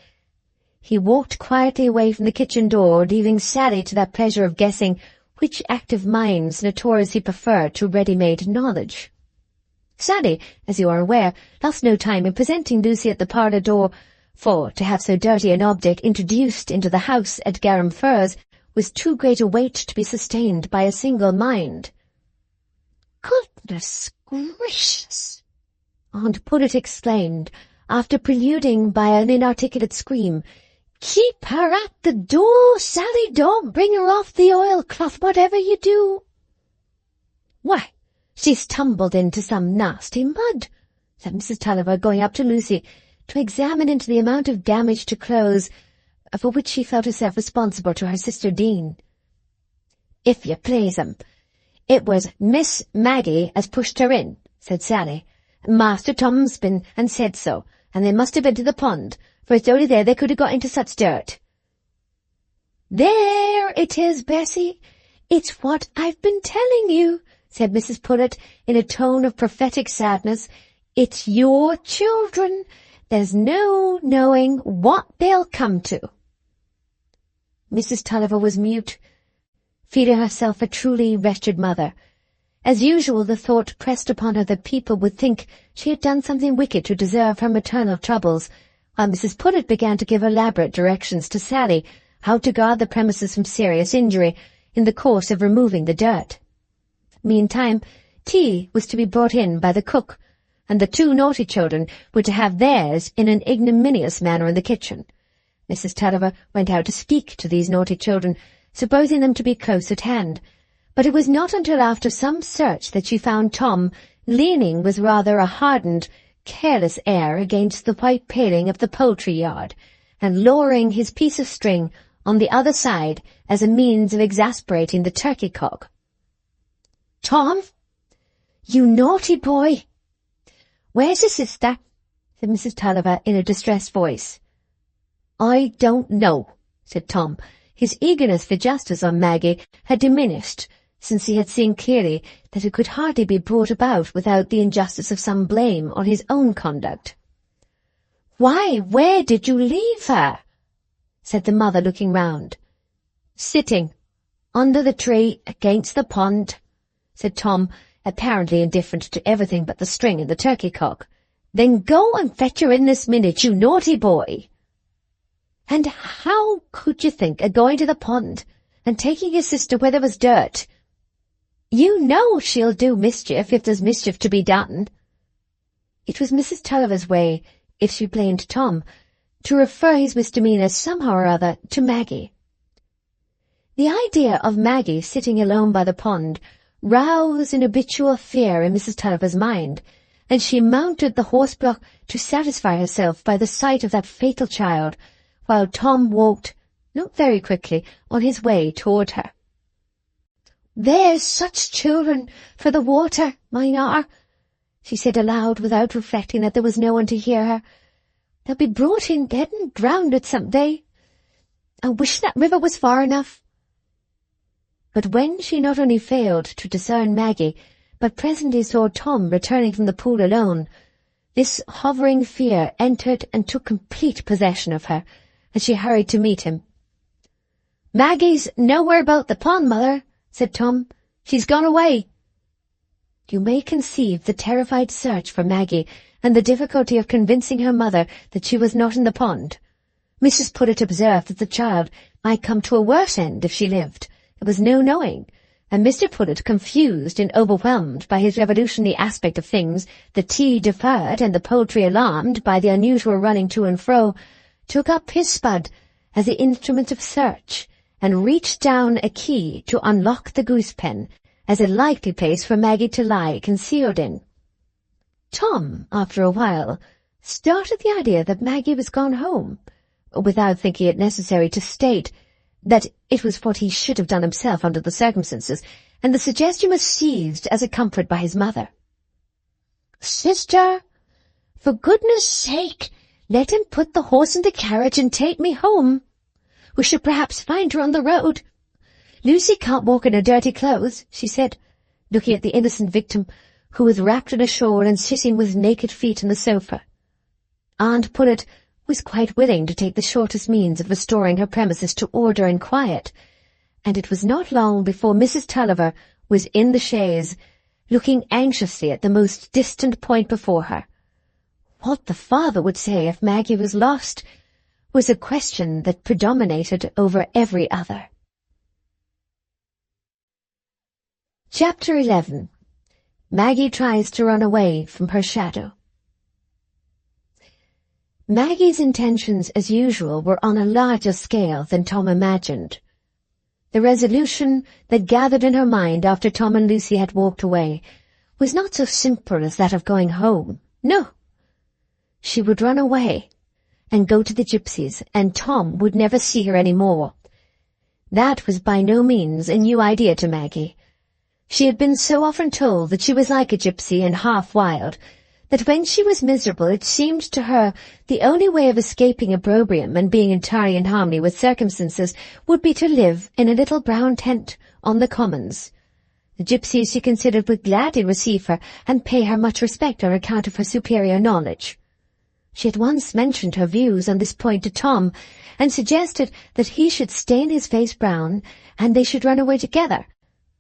He walked quietly away from the kitchen door, leaving Sally to that pleasure of guessing which active minds notoriously preferred to ready-made knowledge. Sally, as you are aware, lost no time in presenting Lucy at the parlour door, for to have so dirty an object introduced into the house at Garum Firs was too great a weight to be sustained by a single mind. "Goodness gracious!" Aunt Pullet exclaimed, after preluding by an inarticulate scream. "Keep her at the door, Sally. Don't bring her off the oilcloth, whatever you do." "Why, she's tumbled into some nasty mud," said Mrs. Tulliver, going up to Lucy to examine into the amount of damage to clothes for which she felt herself responsible to her sister Dean. "If you please, it was Miss Maggie as pushed her in," said Sally. "Master Tom's been and said so, and they must have been to the pond, for it's only there they could have got into such dirt." "There it is, Bessie. It's what I've been telling you," said Mrs. Pullet in a tone of prophetic sadness. "It's your children. There's no knowing what they'll come to." Mrs. Tulliver was mute, feeling herself a truly wretched mother. As usual, the thought pressed upon her that people would think she had done something wicked to deserve her maternal troubles, while Mrs. Pullet began to give elaborate directions to Sally how to guard the premises from serious injury in the course of removing the dirt. Meantime, tea was to be brought in by the cook, and the two naughty children were to have theirs in an ignominious manner in the kitchen. Mrs. Tulliver went out to speak to these naughty children, supposing them to be close at hand, but it was not until after some search that she found Tom leaning with rather a hardened, careless air against the white paling of the poultry yard, and lowering his piece of string on the other side as a means of exasperating the turkey-cock. "Tom, you naughty boy!" "Where's your sister?" said Mrs. Tulliver in a distressed voice. "I don't know," said Tom. His eagerness for justice on Maggie had diminished, since he had seen clearly that it could hardly be brought about without the injustice of some blame on his own conduct. "Why, where did you leave her?" said the mother, looking round. "Sitting under the tree against the pond," said Tom, apparently indifferent to everything but the string and the turkey-cock. "Then go and fetch her in this minute, you naughty boy." "And how could you think of going to the pond and taking your sister where there was dirt? You know she'll do mischief if there's mischief to be done." It was Mrs. Tulliver's way, if she blamed Tom, to refer his misdemeanour somehow or other to Maggie. The idea of Maggie sitting alone by the pond roused an habitual fear in Mrs. Tulliver's mind, and she mounted the horse-block to satisfy herself by the sight of that fatal child, while Tom walked, not very quickly, on his way toward her. "There's such children for the water, mynheer," she said aloud, without reflecting that there was no one to hear her. "They'll be brought in dead and drowned some day. I wish that river was far enough." But when she not only failed to discern Maggie, but presently saw Tom returning from the pool alone, this hovering fear entered and took complete possession of her, and she hurried to meet him. "Maggie's nowhere about the pond, mother," said Tom. "She's gone away." You may conceive the terrified search for Maggie, and the difficulty of convincing her mother that she was not in the pond. Mrs. Pullet observed that the child might come to a worse end if she lived. There was no knowing, and Mr. Pullet, confused and overwhelmed by his revolutionary aspect of things, the tea deferred and the poultry alarmed by the unusual running to and fro, took up his spud as the instrument of search, and reached down a key to unlock the goose-pen as a likely place for Maggie to lie concealed in. Tom, after a while, started the idea that Maggie was gone home, without thinking it necessary to state that it was what he should have done himself under the circumstances, and the suggestion was seized as a comfort by his mother. "Sister, for goodness' sake, let him put the horse in the carriage and take me home. We should perhaps find her on the road. Lucy can't walk in her dirty clothes," she said, looking at the innocent victim, who was wrapped in a shawl and sitting with naked feet on the sofa. Aunt Pullet was quite willing to take the shortest means of restoring her premises to order and quiet, and it was not long before Mrs. Tulliver was in the chaise, looking anxiously at the most distant point before her. What the father would say if Maggie was lost was a question that predominated over every other. Chapter 11. Maggie tries to run away from her shadow. Maggie's intentions, as usual, were on a larger scale than Tom imagined. The resolution that gathered in her mind after Tom and Lucy had walked away was not so simple as that of going home. No. She would run away and go to the gypsies, and Tom would never see her any more. That was by no means a new idea to Maggie. She had been so often told that she was like a gypsy and half wild, that when she was miserable it seemed to her the only way of escaping opprobrium and being entirely in harmony with circumstances would be to live in a little brown tent on the commons. The gypsies, she considered, would gladly receive her and pay her much respect on account of her superior knowledge. She had once mentioned her views on this point to Tom, and suggested that he should stain his face brown, and they should run away together.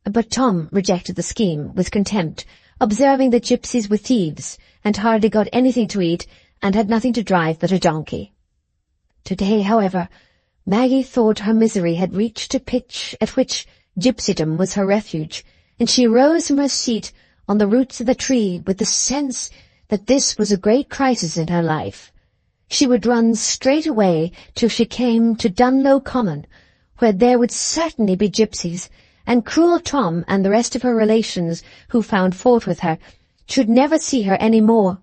But Tom rejected the scheme with contempt, observing that gypsies were thieves, and hardly got anything to eat, and had nothing to drive but a donkey. Today, however, Maggie thought her misery had reached a pitch at which gypsydom was her refuge, and she rose from her seat on the roots of the tree with the sense that this was a great crisis in her life. She would run straight away till she came to Dunlow Common, where there would certainly be gipsies, and cruel Tom and the rest of her relations who found fault with her should never see her any more.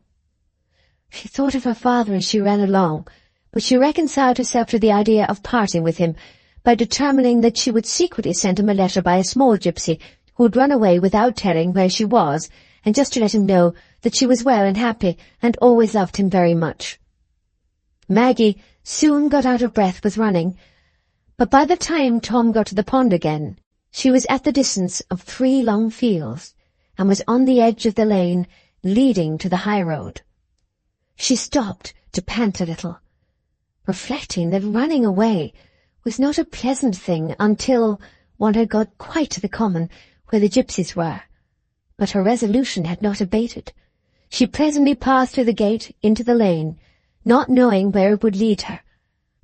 She thought of her father as she ran along, but she reconciled herself to the idea of parting with him by determining that she would secretly send him a letter by a small gipsy who would run away without telling where she was, and just to let him know that she was well and happy and always loved him very much. Maggie soon got out of breath with running, but by the time Tom got to the pond again, she was at the distance of 3 long fields, and was on the edge of the lane leading to the high road. She stopped to pant a little, reflecting that running away was not a pleasant thing until one had got quite to the common where the gipsies were. But her resolution had not abated. She presently passed through the gate into the lane, not knowing where it would lead her,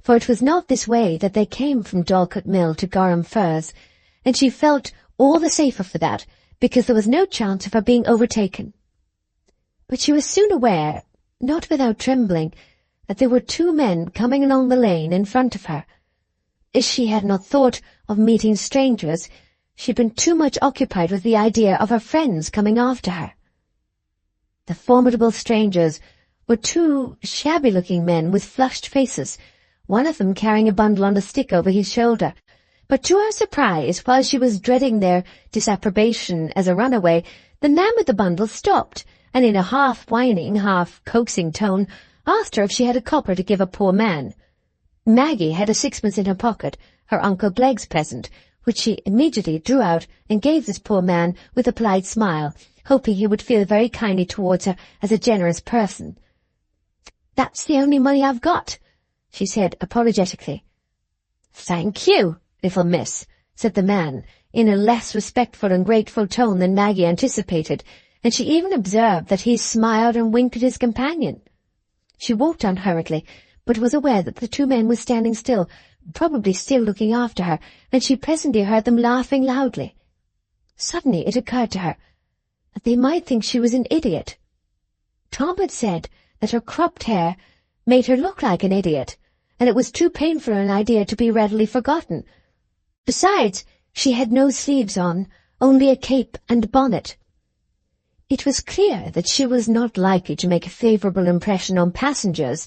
for it was not this way that they came from Dorlcote Mill to Gorham Firs, and she felt all the safer for that, because there was no chance of her being overtaken. But she was soon aware, not without trembling, that there were 2 men coming along the lane in front of her. As she had not thought of meeting strangers, she had been too much occupied with the idea of her friends coming after her. The formidable strangers were 2 shabby-looking men with flushed faces, one of them carrying a bundle on a stick over his shoulder. But to her surprise, while she was dreading their disapprobation as a runaway, the man with the bundle stopped, and in a half-whining, half-coaxing tone, asked her if she had a copper to give a poor man. Maggie had a 6pence in her pocket, her Uncle Glegg's present, which she immediately drew out and gave this poor man with a polite smile, hoping he would feel very kindly towards her as a generous person. "That's the only money I've got," she said apologetically. "Thank you, little miss," said the man, in a less respectful and grateful tone than Maggie anticipated, and she even observed that he smiled and winked at his companion. She walked on hurriedly, but was aware that the 2 men were standing still, probably still looking after her, and she presently heard them laughing loudly. Suddenly it occurred to her that they might think she was an idiot. Tom had said that her cropped hair made her look like an idiot, and it was too painful an idea to be readily forgotten. Besides, she had no sleeves on, only a cape and bonnet. It was clear that she was not likely to make a favourable impression on passengers,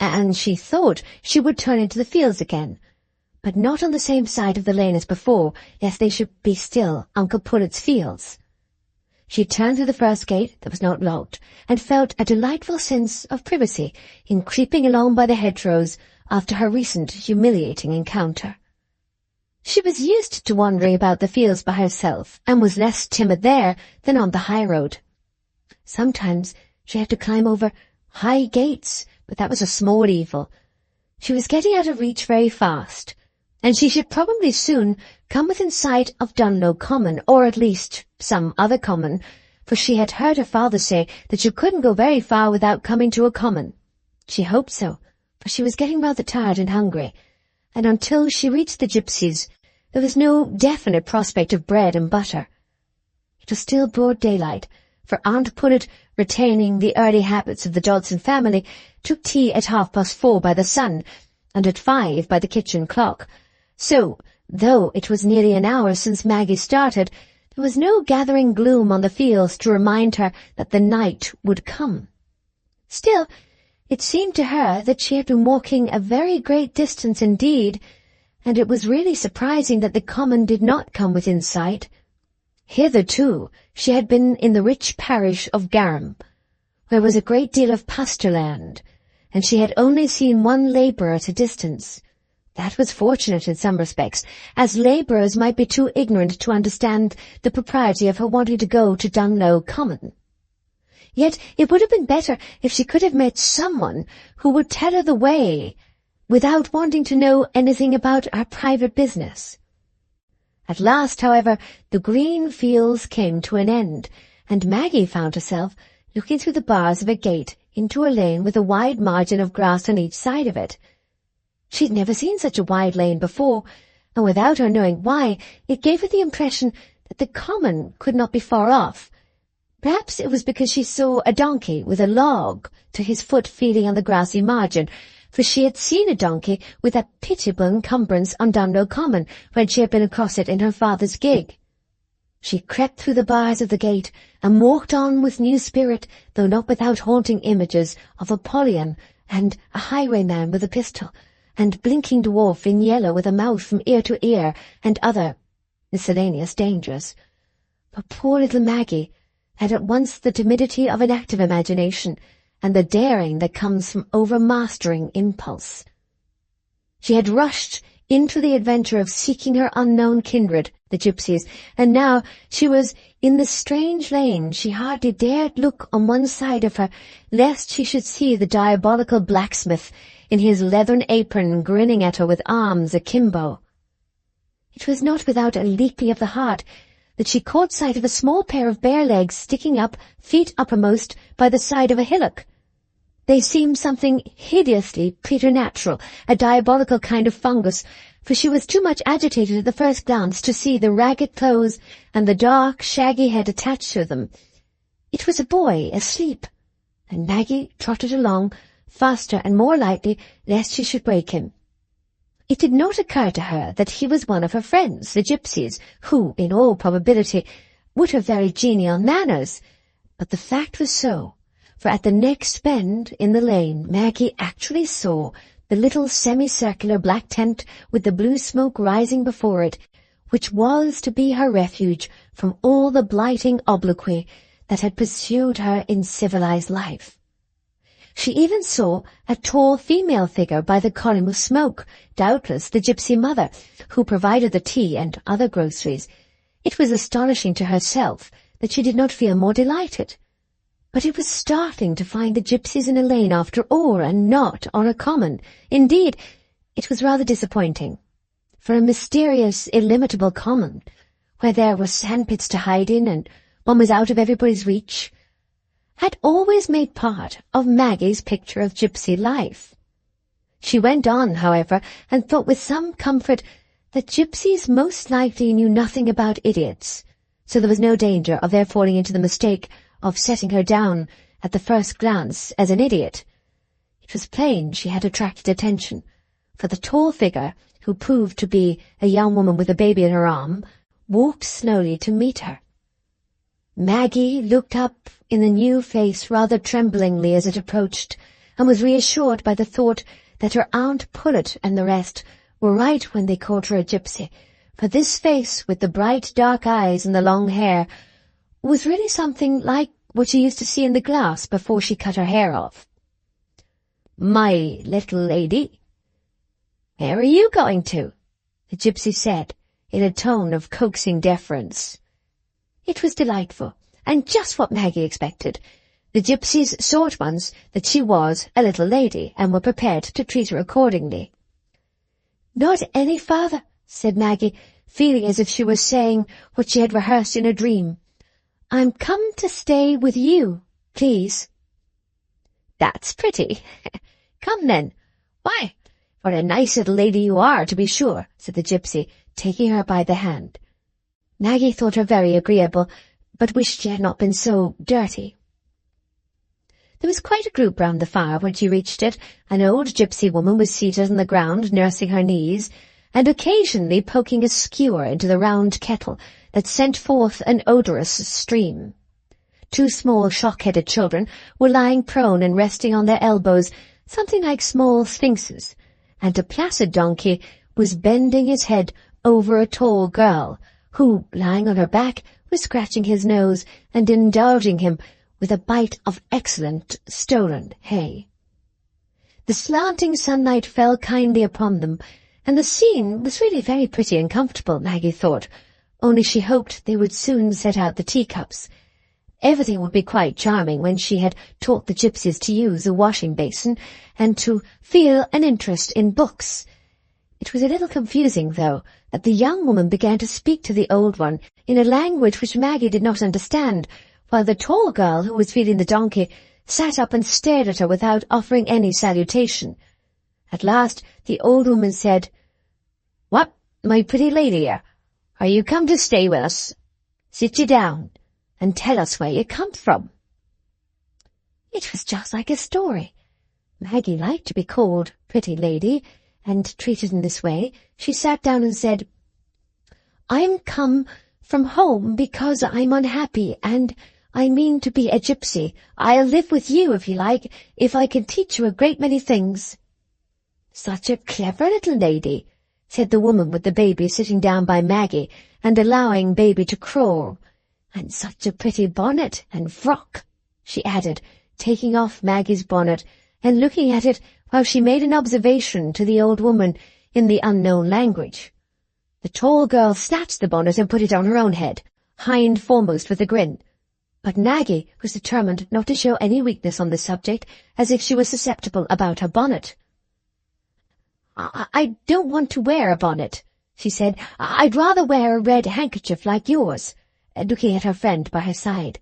and she thought she would turn into the fields again, but not on the same side of the lane as before, lest they should be still Uncle Pullet's fields. She turned through the first gate that was not locked, and felt a delightful sense of privacy in creeping along by the hedgerows after her recent humiliating encounter. She was used to wandering about the fields by herself, and was less timid there than on the high road. Sometimes she had to climb over high gates, but that was a small evil. She was getting out of reach very fast, and she should probably soon come within sight of Dunlow Common, or at least some other common, for she had heard her father say that you couldn't go very far without coming to a common. She hoped so, for she was getting rather tired and hungry, and until she reached the gipsies, there was no definite prospect of bread and butter. It was still broad daylight, for Aunt Pullet, retaining the early habits of the Dodson family, took tea at 4:30 by the sun, and at 5 by the kitchen clock. So, though it was nearly an hour since Maggie started, there was no gathering gloom on the fields to remind her that the night would come. Still, it seemed to her that she had been walking a very great distance indeed, and it was really surprising that the common did not come within sight. Hitherto she had been in the rich parish of Gorham, where was a great deal of pasture land, and she had only seen one labourer at a distance. That was fortunate in some respects, as labourers might be too ignorant to understand the propriety of her wanting to go to Dunlow Common. Yet it would have been better if she could have met someone who would tell her the way, without wanting to know anything about her private business. At last, however, the green fields came to an end, and Maggie found herself looking through the bars of a gate into a lane with a wide margin of grass on each side of it. She had never seen such a wide lane before, and without her knowing why, it gave her the impression that the common could not be far off. Perhaps it was because she saw a donkey with a log to his foot feeding on the grassy margin, for she had seen a donkey with a pitiable encumbrance on Dunlow Common when she had been across it in her father's gig. She crept through the bars of the gate and walked on with new spirit, though not without haunting images of Apollyon and a highwayman with a pistol, and blinking dwarf in yellow with a mouth from ear to ear, and other miscellaneous dangers. But poor little Maggie had at once the timidity of an active imagination and the daring that comes from overmastering impulse. She had rushed into the adventure of seeking her unknown kindred, the gypsies, and now she was in the strange lane. She hardly dared look on one side of her, lest she should see the diabolical blacksmith in his leathern apron grinning at her with arms akimbo. It was not without a leaping of the heart that she caught sight of a small pair of bare legs sticking up, feet uppermost, by the side of a hillock. They seemed something hideously preternatural, a diabolical kind of fungus, for she was too much agitated at the first glance to see the ragged clothes and the dark, shaggy head attached to them. It was a boy asleep, and Maggie trotted along, faster and more lightly, lest she should wake him. It did not occur to her that he was one of her friends, the gypsies, who, in all probability, would have very genial manners, but the fact was so, for at the next bend in the lane Maggie actually saw the little semicircular black tent with the blue smoke rising before it, which was to be her refuge from all the blighting obloquy that had pursued her in civilized life. She even saw a tall female figure by the column of smoke, doubtless the gypsy mother, who provided the tea and other groceries. It was astonishing to herself that she did not feel more delighted. But it was startling to find the gypsies in a lane after all, and not on a common. Indeed, it was rather disappointing. For a mysterious, illimitable common, where there were sandpits to hide in, and one was out of everybody's reach, had always made part of Maggie's picture of gypsy life. She went on, however, and thought with some comfort that gypsies most likely knew nothing about idiots, so there was no danger of their falling into the mistake of setting her down at the first glance as an idiot. It was plain she had attracted attention, for the tall figure, who proved to be a young woman with a baby in her arm, walked slowly to meet her. Maggie looked up in the new face rather tremblingly as it approached, and was reassured by the thought that her Aunt Pullet and the rest were right when they called her a gypsy, for this face with the bright dark eyes and the long hair was really something like what she used to see in the glass before she cut her hair off. "My little lady, where are you going to?" the gypsy said, in a tone of coaxing deference. It was delightful, and just what Maggie expected. The gypsies saw at once that she was a little lady, and were prepared to treat her accordingly. "Not any farther," said Maggie, feeling as if she were saying what she had rehearsed in a dream. "I'm come to stay with you, please." "That's pretty. Come then. Why, what a nice little lady you are, to be sure," said the gypsy, taking her by the hand. Maggie thought her very agreeable, but wished she had not been so dirty. There was quite a group round the fire when she reached it. An old gypsy woman was seated on the ground, nursing her knees, and occasionally poking a skewer into the round kettle that sent forth an odorous stream. Two small shock-headed children were lying prone and resting on their elbows, something like small sphinxes, and a placid donkey was bending his head over a tall girl, who, lying on her back, was scratching his nose and indulging him with a bite of excellent stolen hay. The slanting sunlight fell kindly upon them, and the scene was really very pretty and comfortable, Maggie thought, only she hoped they would soon set out the teacups. Everything would be quite charming when she had taught the gypsies to use a washing basin and to feel an interest in books. It was a little confusing, though, that the young woman began to speak to the old one in a language which Maggie did not understand, while the tall girl who was feeding the donkey sat up and stared at her without offering any salutation. At last the old woman said, "What, my pretty lady, are you come to stay with us? Sit ye down. and tell us where you come from." It was just like a story. Maggie liked to be called pretty lady, and treated in this way, she sat down and said, "I'm come from home because I'm unhappy, and I mean to be a gypsy. I'll live with you, if you like, if I can teach you a great many things." "Such a clever little lady," said the woman with the baby sitting down by Maggie and allowing baby to crawl. "And such a pretty bonnet and frock," she added, taking off Maggie's bonnet and looking at it while she made an observation to the old woman in the unknown language. The tall girl snatched the bonnet and put it on her own head, hind foremost with a grin. But Maggie was determined not to show any weakness on the subject, as if she was susceptible about her bonnet. I don't want to wear a bonnet," she said. "I'd rather wear a red handkerchief like yours," looking at her friend by her side.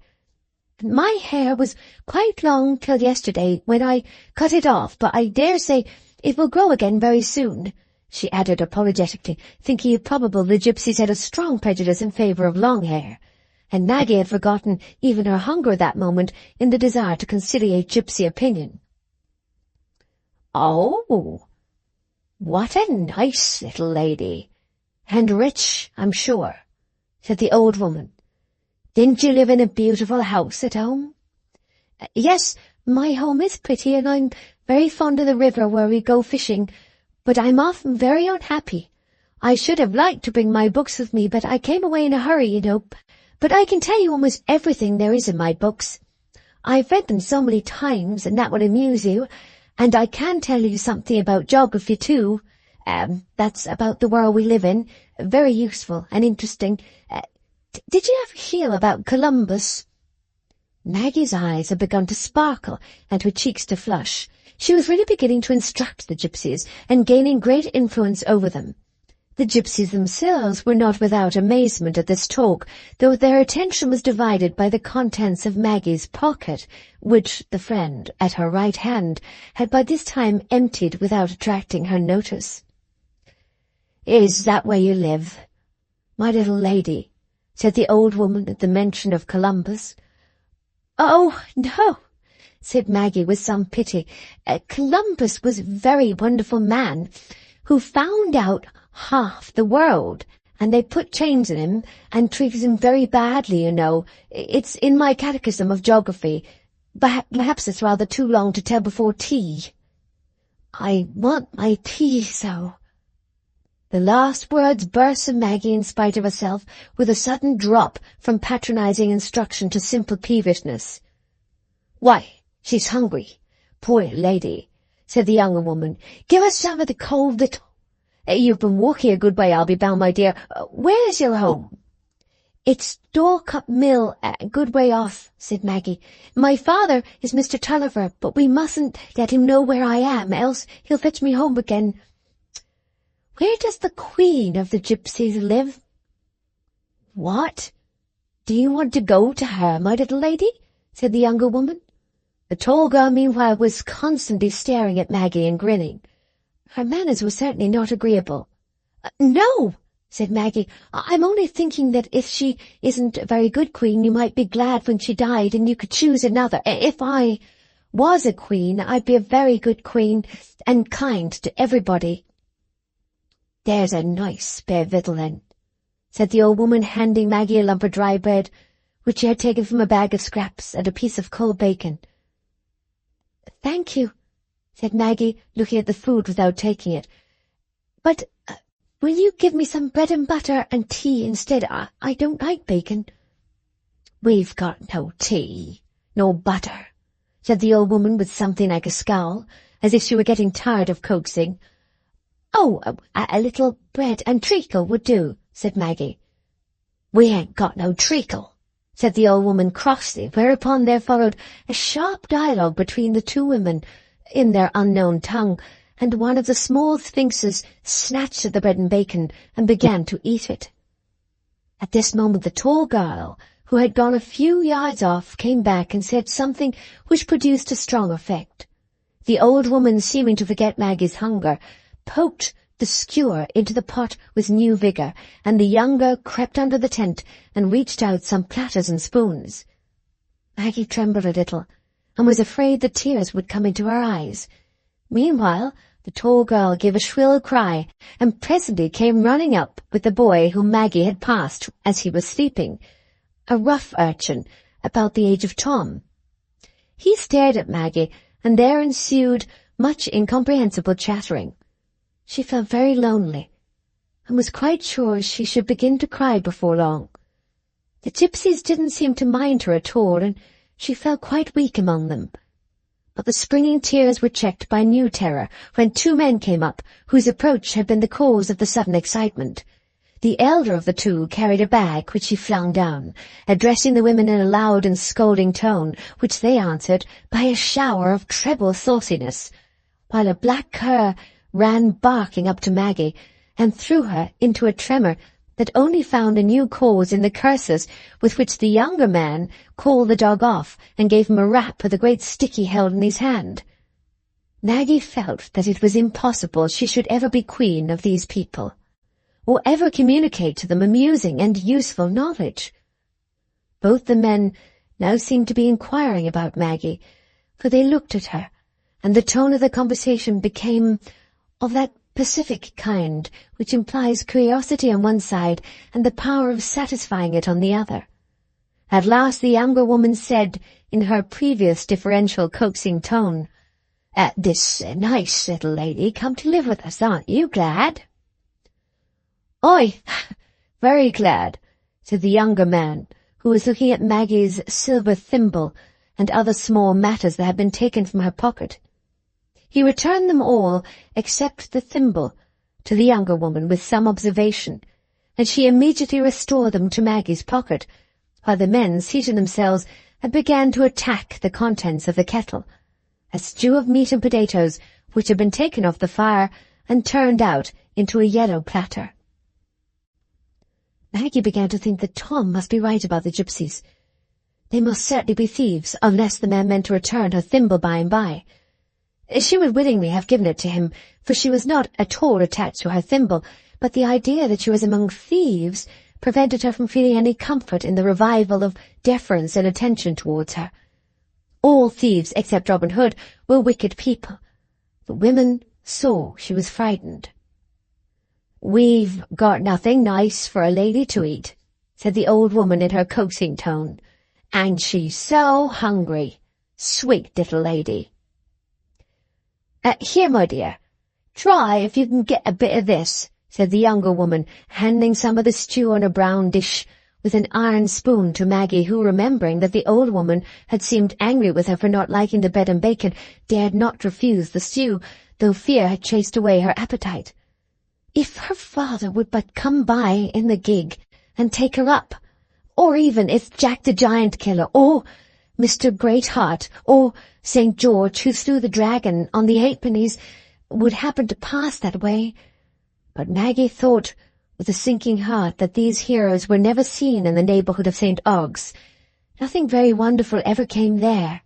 "My hair was quite long till yesterday, when I cut it off, but I dare say it will grow again very soon," she added apologetically, thinking it probable the gypsies had a strong prejudice in favour of long hair, and Maggie had forgotten even her hunger at that moment in the desire to conciliate gypsy opinion. "Oh, what a nice little lady, and rich, I'm sure," said the old woman. "Didn't you live in a beautiful house at home?" "Yes, my home is pretty, and I'm very fond of the river where we go fishing, but I'm often very unhappy. I should have liked to bring my books with me, but I came away in a hurry, you know. But I can tell you almost everything there is in my books. I've read them so many times, and that would amuse you, and I can tell you something about geography too. That's about the world we live in, very useful and interesting. Did you ever hear about Columbus?" Maggie's eyes had begun to sparkle and her cheeks to flush. She was really beginning to instruct the gypsies and gaining great influence over them. The gypsies themselves were not without amazement at this talk, though their attention was divided by the contents of Maggie's pocket, which the friend at her right hand had by this time emptied without attracting her notice. "Is that where you live, my little lady?" said the old woman at the mention of Columbus. "Oh, no," said Maggie with some pity. "Columbus was a very wonderful man who found out half the world, and they put chains in him and treated him very badly, you know. It's in my catechism of geography. Perhaps it's rather too long to tell before tea. I want my tea so." The last words burst from Maggie in spite of herself, with a sudden drop from patronizing instruction to simple peevishness. "Why, she's hungry, poor lady," said the younger woman. "Give her some of the cold little. You've been walking a good way, I'll be bound, my dear. Where's your home?" "It's Dorlcote Mill, a good way off," said Maggie. "My father is Mr. Tulliver, but we mustn't let him know where I am, else he'll fetch me home again." "Where does the Queen of the Gypsies live?" "What? Do you want to go to her, my little lady?" said the younger woman. The tall girl, meanwhile, was constantly staring at Maggie and grinning. Her manners were certainly not agreeable. "No," said Maggie. "I'm only thinking that if she isn't a very good queen, you might be glad when she died and you could choose another. If I was a queen, I'd be a very good queen and kind to everybody." "There's a nice bit of victual then," said the old woman, handing Maggie a lump of dry bread, which she had taken from a bag of scraps, and a piece of cold bacon. "Thank you," said Maggie, looking at the food without taking it. "But will you give me some bread and butter and tea instead? I don't like bacon." "We've got no tea, no butter," said the old woman with something like a scowl, as if she were getting tired of coaxing. "Oh, a little bread and treacle would do," said Maggie. "We ain't got no treacle," said the old woman crossly, whereupon there followed a sharp dialogue between the two women in their unknown tongue, and one of the small sphinxes snatched at the bread and bacon and began to eat it. At this moment the tall girl, who had gone a few yards off, came back and said something which produced a strong effect. The old woman, seeming to forget Maggie's hunger, poked the skewer into the pot with new vigour, and the younger crept under the tent and reached out some platters and spoons. Maggie trembled a little, and was afraid the tears would come into her eyes. Meanwhile, the tall girl gave a shrill cry, and presently came running up with the boy whom Maggie had passed as he was sleeping, a rough urchin about the age of Tom. He stared at Maggie, and there ensued much incomprehensible chattering. She felt very lonely, and was quite sure she should begin to cry before long. The gypsies didn't seem to mind her at all, and she felt quite weak among them. But the springing tears were checked by new terror when two men came up, whose approach had been the cause of the sudden excitement. The elder of the two carried a bag which he flung down, addressing the women in a loud and scolding tone, which they answered by a shower of treble sauciness, while a black cur ran barking up to Maggie, and threw her into a tremor that only found a new cause in the curses with which the younger man called the dog off and gave him a rap with a great stick he held in his hand. Maggie felt that it was impossible she should ever be queen of these people, or ever communicate to them amusing and useful knowledge. Both the men now seemed to be inquiring about Maggie, for they looked at her, and the tone of the conversation became of that pacific kind which implies curiosity on one side and the power of satisfying it on the other. At last the younger woman said, in her previous deferential coaxing tone, "This nice little lady come to live with us, aren't you glad?" "Aye, very glad," said the younger man, who was looking at Maggie's silver thimble and other small matters that had been taken from her pocket. He returned them all, except the thimble, to the younger woman with some observation, and she immediately restored them to Maggie's pocket, while the men seated themselves and began to attack the contents of the kettle, a stew of meat and potatoes which had been taken off the fire and turned out into a yellow platter. Maggie began to think that Tom must be right about the gypsies. They must certainly be thieves, unless the man meant to return her thimble by and by. She would willingly have given it to him, for she was not at all attached to her thimble, but the idea that she was among thieves prevented her from feeling any comfort in the revival of deference and attention towards her. All thieves, except Robin Hood, were wicked people. The women saw she was frightened. "We've got nothing nice for a lady to eat," said the old woman in her coaxing tone, "and she's so hungry. Sweet little lady. Here, my dear, try if you can get a bit of this," said the younger woman, handing some of the stew on a brown dish with an iron spoon to Maggie, who, remembering that the old woman had seemed angry with her for not liking the bread and bacon, dared not refuse the stew, though fear had chased away her appetite. If her father would but come by in the gig and take her up, or even if Jack the Giant Killer, or Mr. Greatheart, or St. George, who slew the dragon on the halfpennies, would happen to pass that way. But Maggie thought with a sinking heart that these heroes were never seen in the neighbourhood of St. Ogg's. Nothing very wonderful ever came there.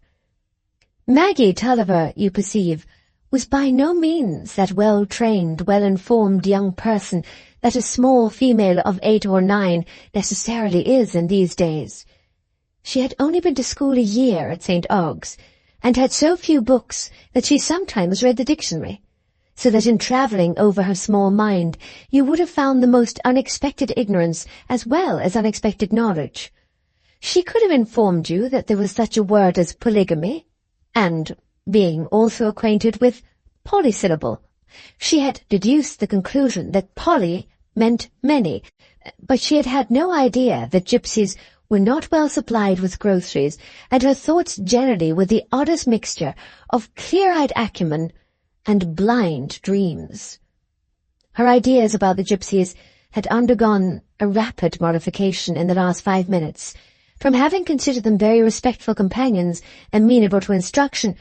Maggie Tulliver, you perceive, was by no means that well-trained, well-informed young person that a small female of 8 or 9 necessarily is in these days. She had only been to school a year at St. Ogg's, and had so few books that she sometimes read the dictionary, so that in travelling over her small mind you would have found the most unexpected ignorance as well as unexpected knowledge. She could have informed you that there was such a word as polygamy, and, being also acquainted with polysyllable, she had deduced the conclusion that poly meant many, but she had had no idea that gypsies were not well supplied with groceries, and her thoughts generally were the oddest mixture of clear-eyed acumen and blind dreams. Her ideas about the gypsies had undergone a rapid modification in the last 5 minutes. From having considered them very respectful companions, amenable to instruction,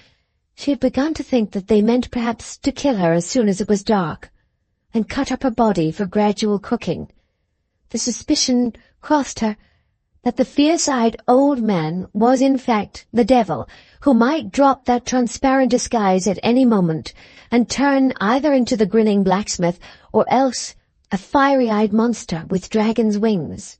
she had begun to think that they meant perhaps to kill her as soon as it was dark, and cut up her body for gradual cooking. The suspicion crossed her that the fierce-eyed old man was in fact the devil, who might drop that transparent disguise at any moment and turn either into the grinning blacksmith or else a fiery-eyed monster with dragon's wings.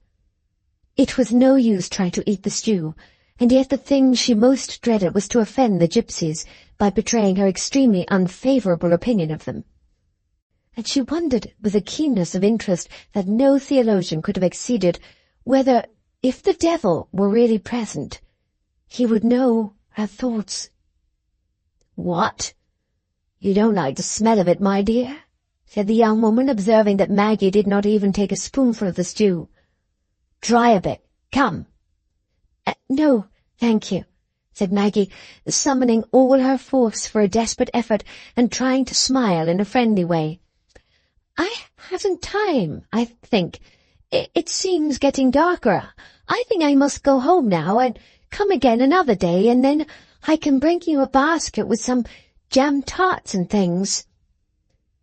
It was no use trying to eat the stew, and yet the thing she most dreaded was to offend the gypsies by betraying her extremely unfavourable opinion of them. And she wondered with a keenness of interest that no theologian could have exceeded whether, if the devil were really present, he would know her thoughts. "What? You don't like the smell of it, my dear?" said the young woman, observing that Maggie did not even take a spoonful of the stew. "Try a bit. Come." "No, thank you," said Maggie, summoning all her force for a desperate effort and trying to smile in a friendly way. "I haven't time, I think. It seems getting darker. I think I must go home now and come again another day, and then I can bring you a basket with some jam tarts and things."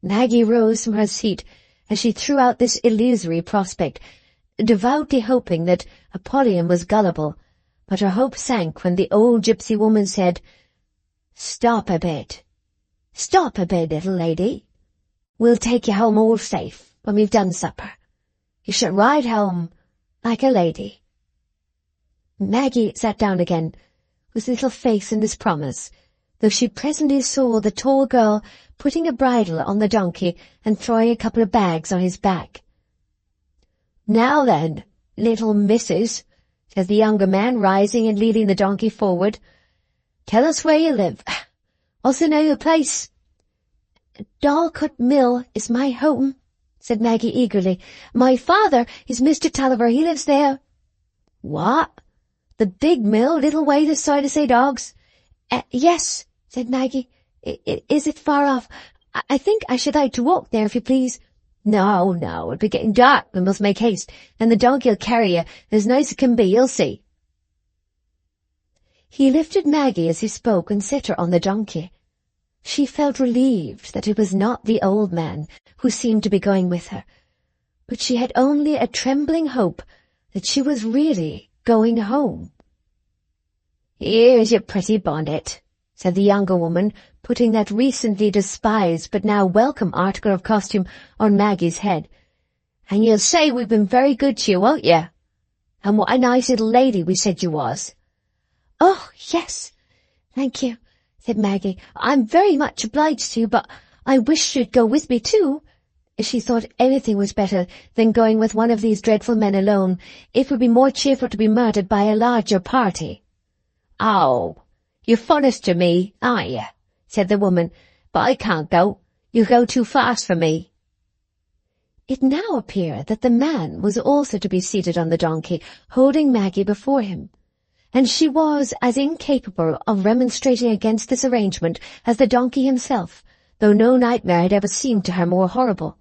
Maggie rose from her seat as she threw out this illusory prospect, devoutly hoping that Apollyon was gullible, but her hope sank when the old gypsy woman said, "Stop a bit. Stop a bit, little lady. We'll take you home all safe when we've done supper. You should ride home like a lady." Maggie sat down again, with little faith in this promise, though she presently saw the tall girl putting a bridle on the donkey and throwing a couple of bags on his back. "Now then, little missus," said the younger man, rising and leading the donkey forward, "tell us where you live. What's the name of the place?" "Dorlcote Mill is my home," said Maggie eagerly. "My father is Mr. Tulliver. He lives there." "What? The big mill, little way this side of St. Ogg's?" "Yes," said Maggie. Is it far off? I think I should like to walk there, if you please." No, it'll be getting dark. We must make haste, and the donkey'll carry you as nice as it can be, you'll see." He lifted Maggie as he spoke and set her on the donkey. She felt relieved that it was not the old man who seemed to be going with her, but she had only a trembling hope that she was really going home. "Here's your pretty bonnet," said the younger woman, putting that recently despised but now welcome article of costume on Maggie's head. "And you'll say we've been very good to you, won't you? And what a nice little lady we said you was." "Oh, yes, thank you," said Maggie. "I'm very much obliged to you, but I wish you'd go with me too." She thought anything was better than going with one of these dreadful men alone. It would be more cheerful to be murdered by a larger party. "Oh, you're fondest to me, aren't you?" said the woman. "But I can't go. You go too fast for me." It now appeared that the man was also to be seated on the donkey, holding Maggie before him, and she was as incapable of remonstrating against this arrangement as the donkey himself, though no nightmare had ever seemed to her more horrible.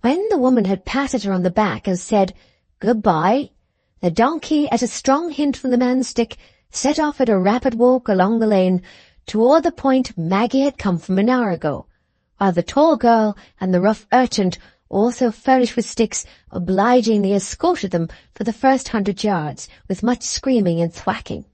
When the woman had patted her on the back and said, "Good-bye," the donkey, at a strong hint from the man's stick, set off at a rapid walk along the lane toward the point Maggie had come from an hour ago, while the tall girl and the rough urchin, also furnished with sticks, obligingly escorted them for the first 100 yards, with much screaming and thwacking.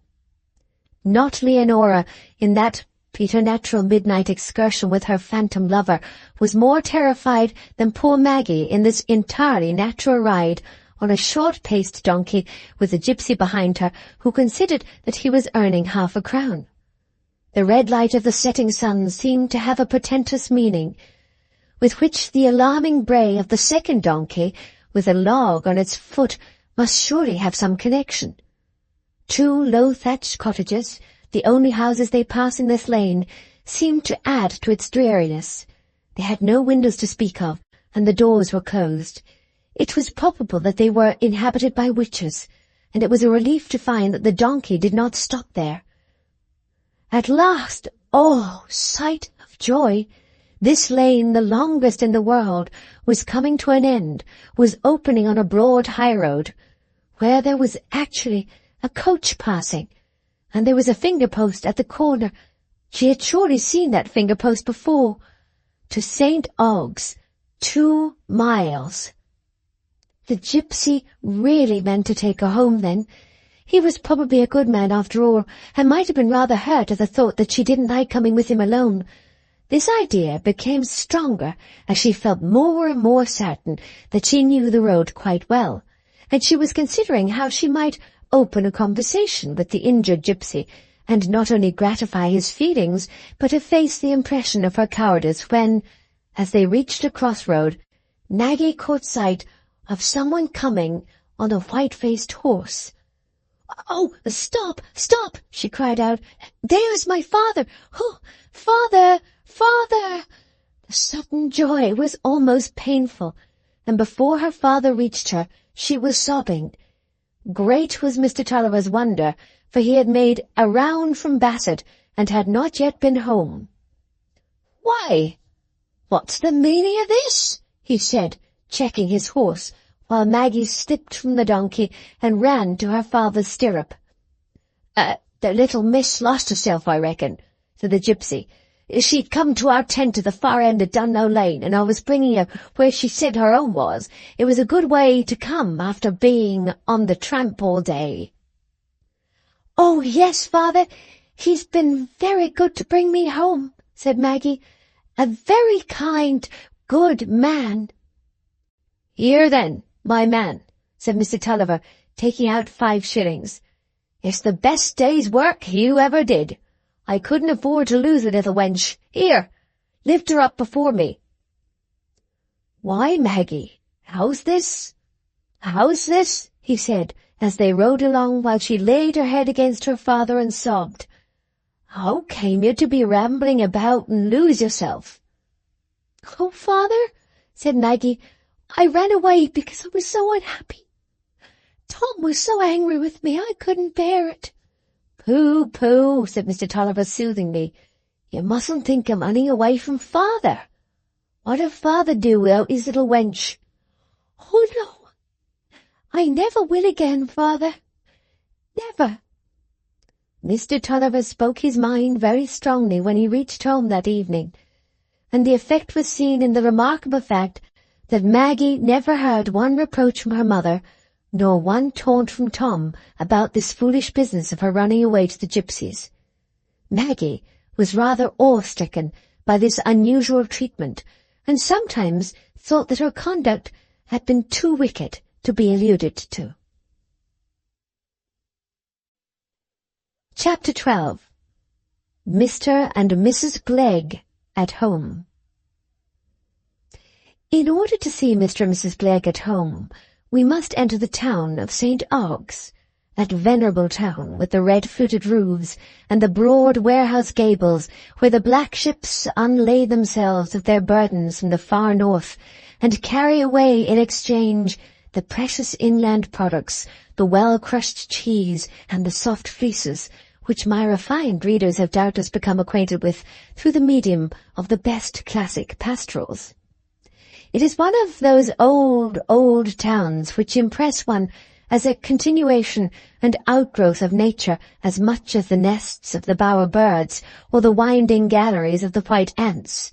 Not Leonora, in that preternatural midnight excursion with her phantom lover, was more terrified than poor Maggie in this entirely natural ride on a short-paced donkey with a gypsy behind her who considered that he was earning half a crown. The red light of the setting sun seemed to have a portentous meaning, with which the alarming bray of the second donkey, with a log on its foot, must surely have some connection. 2 low-thatched cottages, the only houses they pass in this lane, seemed to add to its dreariness. They had no windows to speak of, and the doors were closed. It was probable that they were inhabited by witches, and it was a relief to find that the donkey did not stop there. At last, oh, sight of joy! This lane, the longest in the world, was coming to an end, was opening on a broad highroad, where there was actually a coach passing, and there was a finger-post at the corner. She had surely seen that finger-post before. To St. Ogg's, 2 miles. The gypsy really meant to take her home then. He was probably a good man after all, and might have been rather hurt at the thought that she didn't like coming with him alone. This idea became stronger as she felt more and more certain that she knew the road quite well, and she was considering how she might open a conversation with the injured gypsy, and not only gratify his feelings, but efface the impression of her cowardice when, as they reached a crossroad, Maggie caught sight of someone coming on a white-faced horse. "Oh, stop, stop!" she cried out. "There's my father! Oh, father, father!" The sudden joy was almost painful, and before her father reached her, she was sobbing. Great was Mr. Tulliver's wonder, for he had made a round from Bassett and had not yet been home. "Why, what's the meaning of this?" he said, checking his horse, while Maggie slipped from the donkey and ran to her father's stirrup. The little miss lost herself, I reckon," said the gypsy. "She'd come to our tent at the far end of Dunlow Lane, and I was bringing her where she said her home was. It was a good way to come after being on the tramp all day." "Oh, yes, father, he's been very good to bring me home," said Maggie. "A very kind, good man." "Here then, my man," said Mr. Tulliver, taking out 5 shillings. "It's the best day's work you ever did. I couldn't afford to lose the little wench. Here, lift her up before me." "Why, Maggie, how's this?" "How's this?" he said, as they rode along while she laid her head against her father and sobbed. "How came you to be rambling about and lose yourself?" "Oh, father," said Maggie, "I ran away because I was so unhappy. Tom was so angry with me, I couldn't bear it." "Pooh, pooh," said Mr. Tulliver soothingly. "You mustn't think of running away from father. What'd father do without his little wench?" "Oh, no, I never will again, father. Never." Mr. Tulliver spoke his mind very strongly when he reached home that evening, and the effect was seen in the remarkable fact that Maggie never heard one reproach from her mother, nor one taunt from Tom about this foolish business of her running away to the gypsies. Maggie was rather awe-stricken by this unusual treatment, and sometimes thought that her conduct had been too wicked to be alluded to. Chapter 12. Mr. and Mrs. Glegg at Home. In order to see Mr. and Mrs. Glegg at home, we must enter the town of St. Ogg's, that venerable town with the red-fluted roofs and the broad warehouse gables, where the black ships unlay themselves of their burdens from the far north, and carry away in exchange the precious inland products, the well-crushed cheese and the soft fleeces, which my refined readers have doubtless become acquainted with through the medium of the best classic pastorals. It is one of those old towns which impress one as a continuation and outgrowth of nature as much as the nests of the bower birds or the winding galleries of the white ants.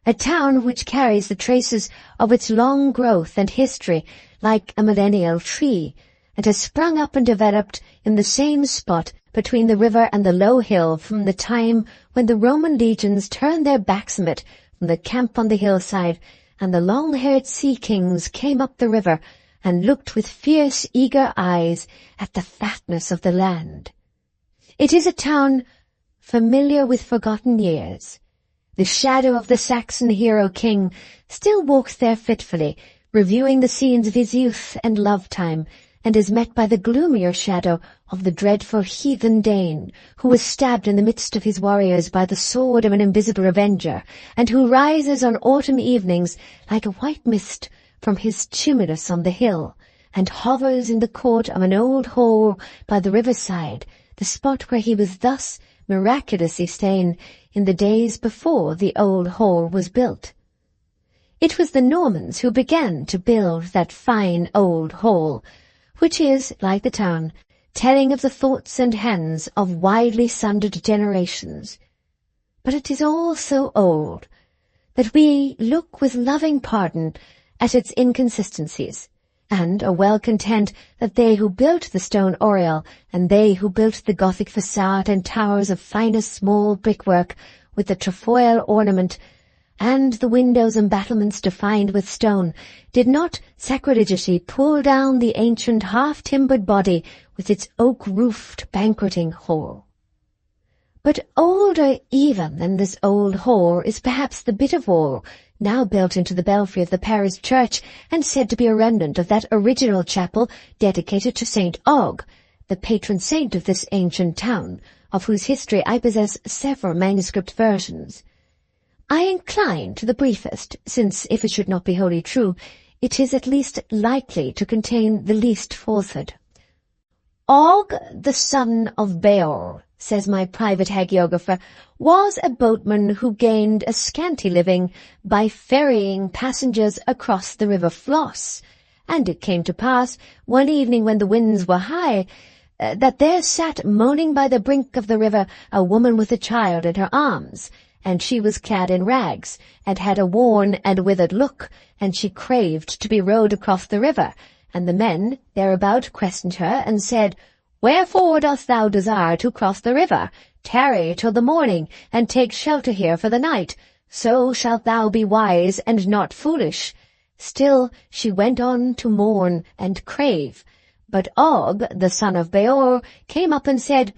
A town which carries the traces of its long growth and history like a millennial tree, and has sprung up and developed in the same spot between the river and the low hill from the time when the Roman legions turned their backs on it from the camp on the hillside, and the long-haired sea-kings came up the river and looked with fierce, eager eyes at the fatness of the land. It is a town familiar with forgotten years. The shadow of the Saxon hero king still walks there fitfully, reviewing the scenes of his youth and love-time, and is met by the gloomier shadow of the dreadful heathen Dane, who was stabbed in the midst of his warriors by the sword of an invisible avenger, and who rises on autumn evenings like a white mist from his tumulus on the hill, and hovers in the court of an old hall by the riverside, the spot where he was thus miraculously staying in the days before the old hall was built. It was the Normans who began to build that fine old hall, which is, like the town, telling of the thoughts and hands of widely sundered generations. But it is all so old that we look with loving pardon at its inconsistencies, and are well content that they who built the stone oriel, and they who built the Gothic facade and towers of finest small brickwork with the trefoil ornament, and the windows and battlements defined with stone, did not sacrilegiously pull down the ancient half-timbered body with its oak-roofed banqueting hall. But older even than this old hall is perhaps the bit of wall now built into the belfry of the parish church, and said to be a remnant of that original chapel dedicated to St. Og, the patron saint of this ancient town, of whose history I possess several manuscript versions. I incline to the briefest, since, if it should not be wholly true, it is at least likely to contain the least falsehood. Og, the son of Beor, says my private hagiographer, was a boatman who gained a scanty living by ferrying passengers across the river Floss, and it came to pass, one evening when the winds were high, that there sat moaning by the brink of the river a woman with a child in her arms, and she was clad in rags, and had a worn and withered look, and she craved to be rowed across the river, and the men thereabout questioned her, and said, Wherefore dost thou desire to cross the river? Tarry till the morning, and take shelter here for the night. So shalt thou be wise and not foolish. Still she went on to mourn and crave. But Og, the son of Beor, came up and said,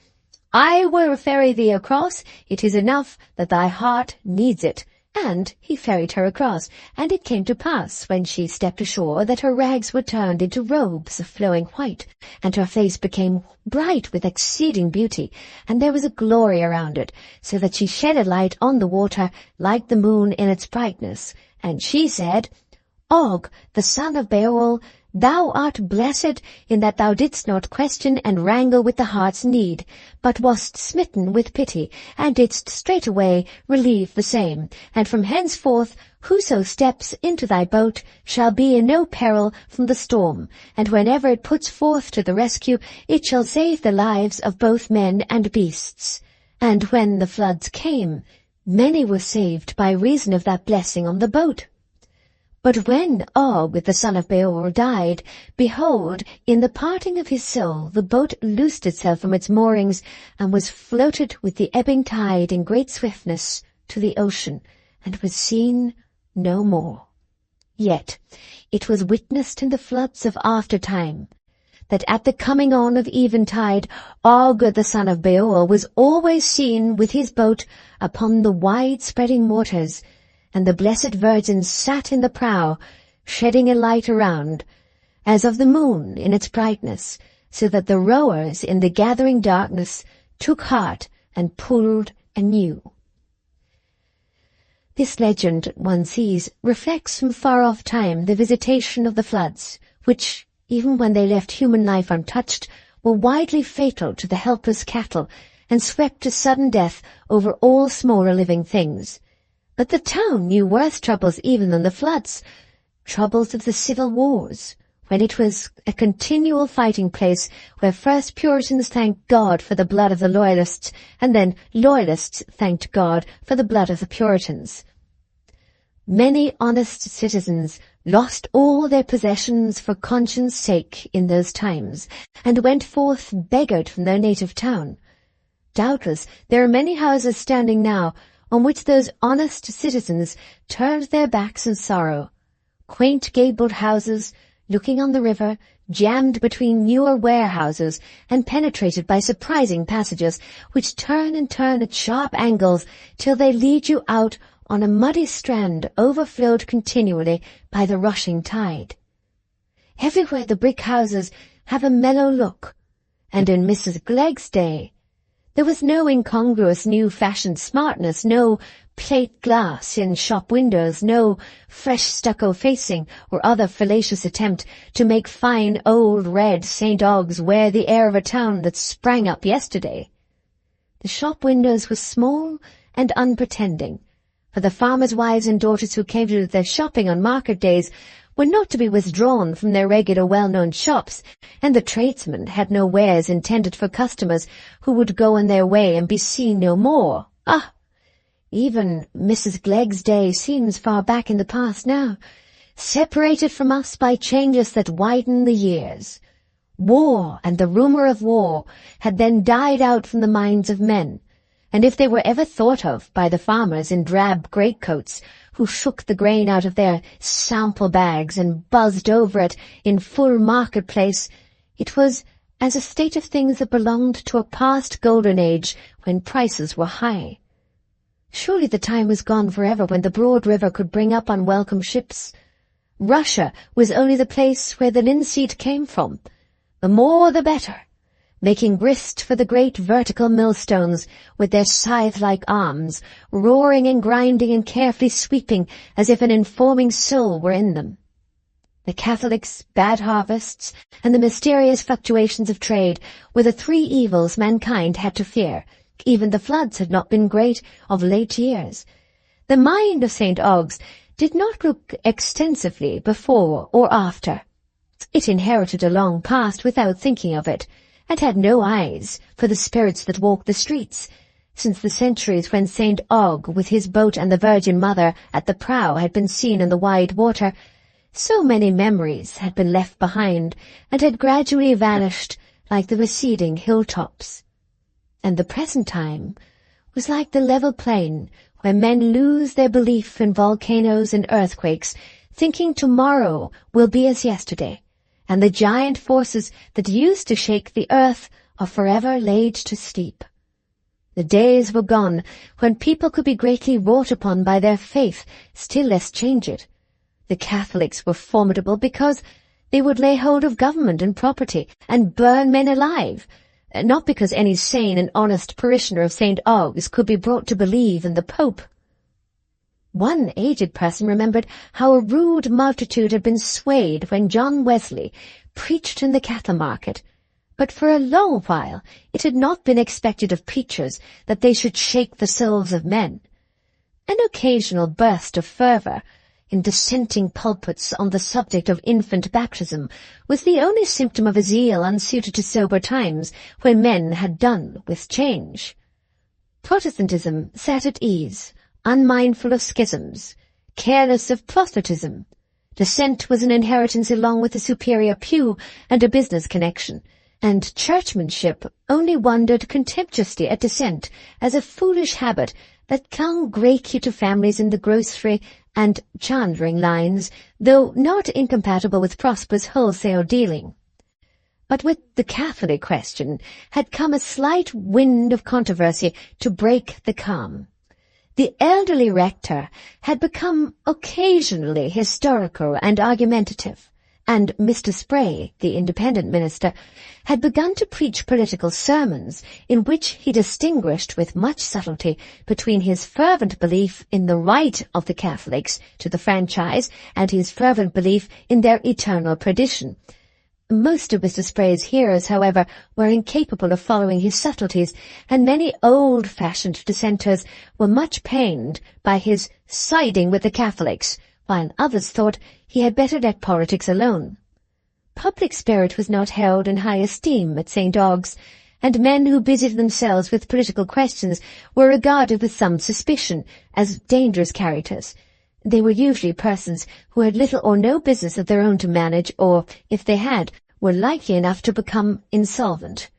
I will ferry thee across. It is enough that thy heart needs it. And he ferried her across, and it came to pass, when she stepped ashore, that her rags were turned into robes of flowing white, and her face became bright with exceeding beauty, and there was a glory around it, so that she shed a light on the water like the moon in its brightness. And she said, Og, the son of Beor, thou art blessed in that thou didst not question and wrangle with the heart's need, but wast smitten with pity, and didst straightway relieve the same. And from henceforth whoso steps into thy boat shall be in no peril from the storm, and whenever it puts forth to the rescue, it shall save the lives of both men and beasts. And when the floods came, many were saved by reason of that blessing on the boat. But when Og, the son of Beor, died, behold, in the parting of his soul the boat loosed itself from its moorings, and was floated with the ebbing tide in great swiftness to the ocean, and was seen no more. Yet it was witnessed in the floods of aftertime, that at the coming on of eventide, Og, the son of Beor, was always seen with his boat upon the wide-spreading waters, and the Blessed Virgin sat in the prow, shedding a light around, as of the moon in its brightness, so that the rowers in the gathering darkness took heart and pulled anew. This legend, one sees, reflects from far-off time the visitation of the floods, which, even when they left human life untouched, were widely fatal to the helpless cattle, and swept to sudden death over all smaller living things. But the town knew worse troubles even than the floods, troubles of the civil wars, when it was a continual fighting place where first Puritans thanked God for the blood of the Loyalists, and then Loyalists thanked God for the blood of the Puritans. Many honest citizens lost all their possessions for conscience' sake in those times, and went forth beggared from their native town. Doubtless there are many houses standing now on which those honest citizens turned their backs in sorrow, quaint gabled houses, looking on the river, jammed between newer warehouses, and penetrated by surprising passages, which turn and turn at sharp angles till they lead you out on a muddy strand overflowed continually by the rushing tide. Everywhere the brick houses have a mellow look, and in Mrs. Glegg's day there was no incongruous new-fashioned smartness, no plate glass in shop windows, no fresh stucco facing or other fallacious attempt to make fine old red St. Og's wear the air of a town that sprang up yesterday. The shop windows were small and unpretending, for the farmers' wives and daughters who came to do their shopping on market days were not to be withdrawn from their regular well-known shops, and the tradesmen had no wares intended for customers who would go on their way and be seen no more. Even Mrs. Glegg's day seems far back in the past now, separated from us by changes that widen the years. War and the rumour of war had then died out from the minds of men, and if they were ever thought of by the farmers in drab greatcoats who shook the grain out of their sample bags and buzzed over it in full marketplace, it was as a state of things that belonged to a past golden age when prices were high. Surely the time was gone forever when the broad river could bring up unwelcome ships. Russia was only the place where the linseed came from. The more the better, making grist for the great vertical millstones with their scythe-like arms, roaring and grinding and carefully sweeping as if an informing soul were in them. The Catholics, bad harvests, and the mysterious fluctuations of trade were the three evils mankind had to fear. Even the floods had not been great of late years. The mind of St. Ogg's did not look extensively before or after. It inherited a long past without thinking of it, and had no eyes for the spirits that walk the streets, since the centuries when St. Ogg with his boat and the Virgin Mother at the prow had been seen in the wide water. So many memories had been left behind, and had gradually vanished like the receding hilltops. And the present time was like the level plain where men lose their belief in volcanoes and earthquakes, thinking tomorrow will be as yesterday, and the giant forces that used to shake the earth are forever laid to sleep. The days were gone when people could be greatly wrought upon by their faith, still less change it. The Catholics were formidable because they would lay hold of government and property and burn men alive, not because any sane and honest parishioner of St. Ogg's could be brought to believe in the Pope. One aged person remembered how a rude multitude had been swayed when John Wesley preached in the cattle market, but for a long while it had not been expected of preachers that they should shake the souls of men. An occasional burst of fervour in dissenting pulpits on the subject of infant baptism was the only symptom of a zeal unsuited to sober times when men had done with change. Protestantism sat at ease, unmindful of schisms, careless of proselytism. Dissent was an inheritance along with a superior pew and a business connection, and churchmanship only wondered contemptuously at dissent as a foolish habit that clung greatly to families in the grocery and chandering lines, though not incompatible with prosperous wholesale dealing. But with the Catholic question had come a slight wind of controversy to break the calm. The elderly rector had become occasionally historical and argumentative, and Mr. Spray, the independent minister, had begun to preach political sermons in which he distinguished with much subtlety between his fervent belief in the right of the Catholics to the franchise and his fervent belief in their eternal perdition. Most of Mr. Spray's hearers, however, were incapable of following his subtleties, and many old-fashioned dissenters were much pained by his siding with the Catholics, while others thought he had better let politics alone. Public spirit was not held in high esteem at St. Ogg's, and men who busied themselves with political questions were regarded with some suspicion as dangerous characters. They were usually persons who had little or no business of their own to manage, or, if they had, were likely enough to become insolvent.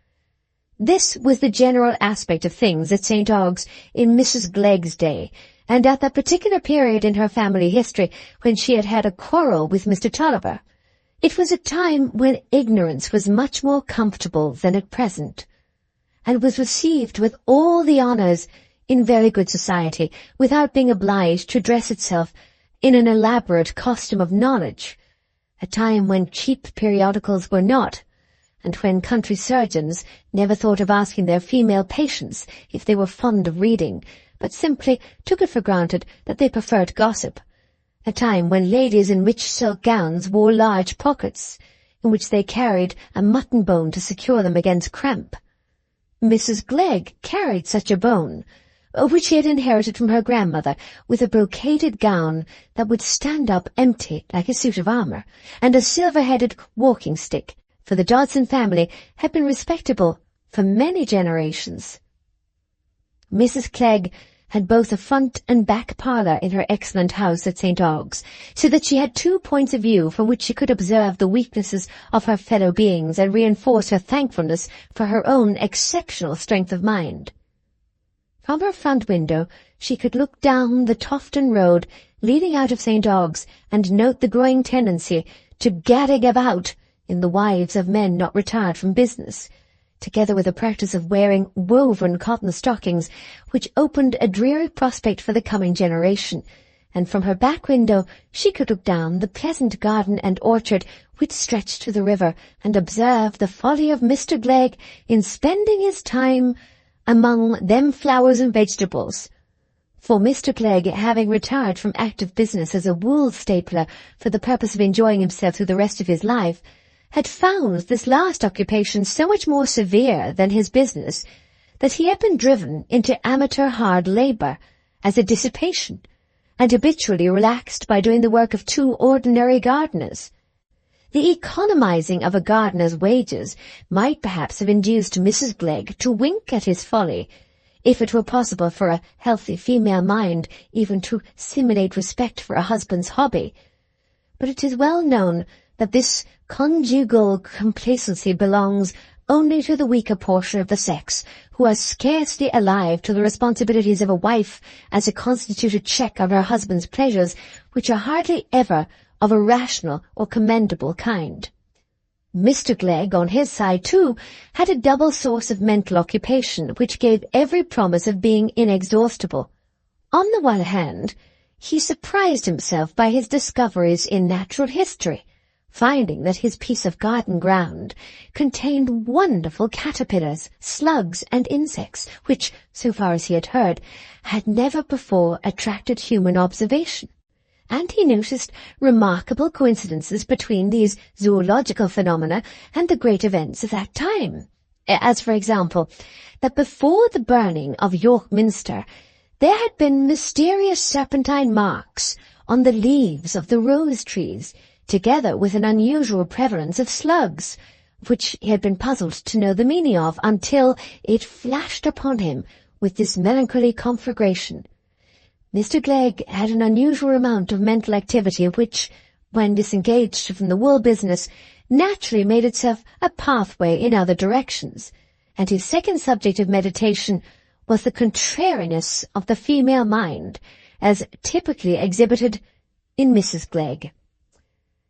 This was the general aspect of things at St. Ogg's in Mrs. Glegg's day, and at that particular period in her family history when she had had a quarrel with Mr. Tulliver. It was a time when ignorance was much more comfortable than at present, and was received with all the honours in very good society, without being obliged to dress itself in an elaborate costume of knowledge, a time when cheap periodicals were not, and when country surgeons never thought of asking their female patients if they were fond of reading, but simply took it for granted that they preferred gossip, a time when ladies in rich silk gowns wore large pockets, in which they carried a mutton bone to secure them against cramp. Mrs. Glegg carried such a bone, which she had inherited from her grandmother, with a brocaded gown that would stand up empty like a suit of armour, and a silver-headed walking-stick, for the Dodson family had been respectable for many generations. Mrs. Clegg had both a front and back parlour in her excellent house at St. Ogg's, so that she had 2 points of view from which she could observe the weaknesses of her fellow beings and reinforce her thankfulness for her own exceptional strength of mind. From her front window she could look down the Tofton Road leading out of St. Ogg's and note the growing tendency to gadding about in the wives of men not retired from business, together with the practice of wearing woven cotton stockings, which opened a dreary prospect for the coming generation, and from her back window she could look down the pleasant garden and orchard which stretched to the river, and observe the folly of Mr. Glegg in spending his time among them flowers and vegetables. For Mr. Glegg, having retired from active business as a wool stapler for the purpose of enjoying himself through the rest of his life, had found this last occupation so much more severe than his business that he had been driven into amateur hard labour as a dissipation, and habitually relaxed by doing the work of 2 ordinary gardeners. The economizing of a gardener's wages might perhaps have induced Mrs. Glegg to wink at his folly, if it were possible for a healthy female mind even to simulate respect for a husband's hobby. But it is well known that this conjugal complacency belongs only to the weaker portion of the sex, who are scarcely alive to the responsibilities of a wife as a constituted check on her husband's pleasures, which are hardly ever of a rational or commendable kind. Mr. Glegg, on his side, too, had a double source of mental occupation which gave every promise of being inexhaustible. On the one hand, he surprised himself by his discoveries in natural history, finding that his piece of garden ground contained wonderful caterpillars, slugs, and insects, which, so far as he had heard, had never before attracted human observation. And he noticed remarkable coincidences between these zoological phenomena and the great events of that time, as, for example, that before the burning of York Minster there had been mysterious serpentine marks on the leaves of the rose trees, together with an unusual prevalence of slugs, which he had been puzzled to know the meaning of until it flashed upon him with this melancholy conflagration. Mr. Glegg had an unusual amount of mental activity which, when disengaged from the wool business, naturally made itself a pathway in other directions, and his second subject of meditation was the contrariness of the female mind, as typically exhibited in Mrs. Glegg.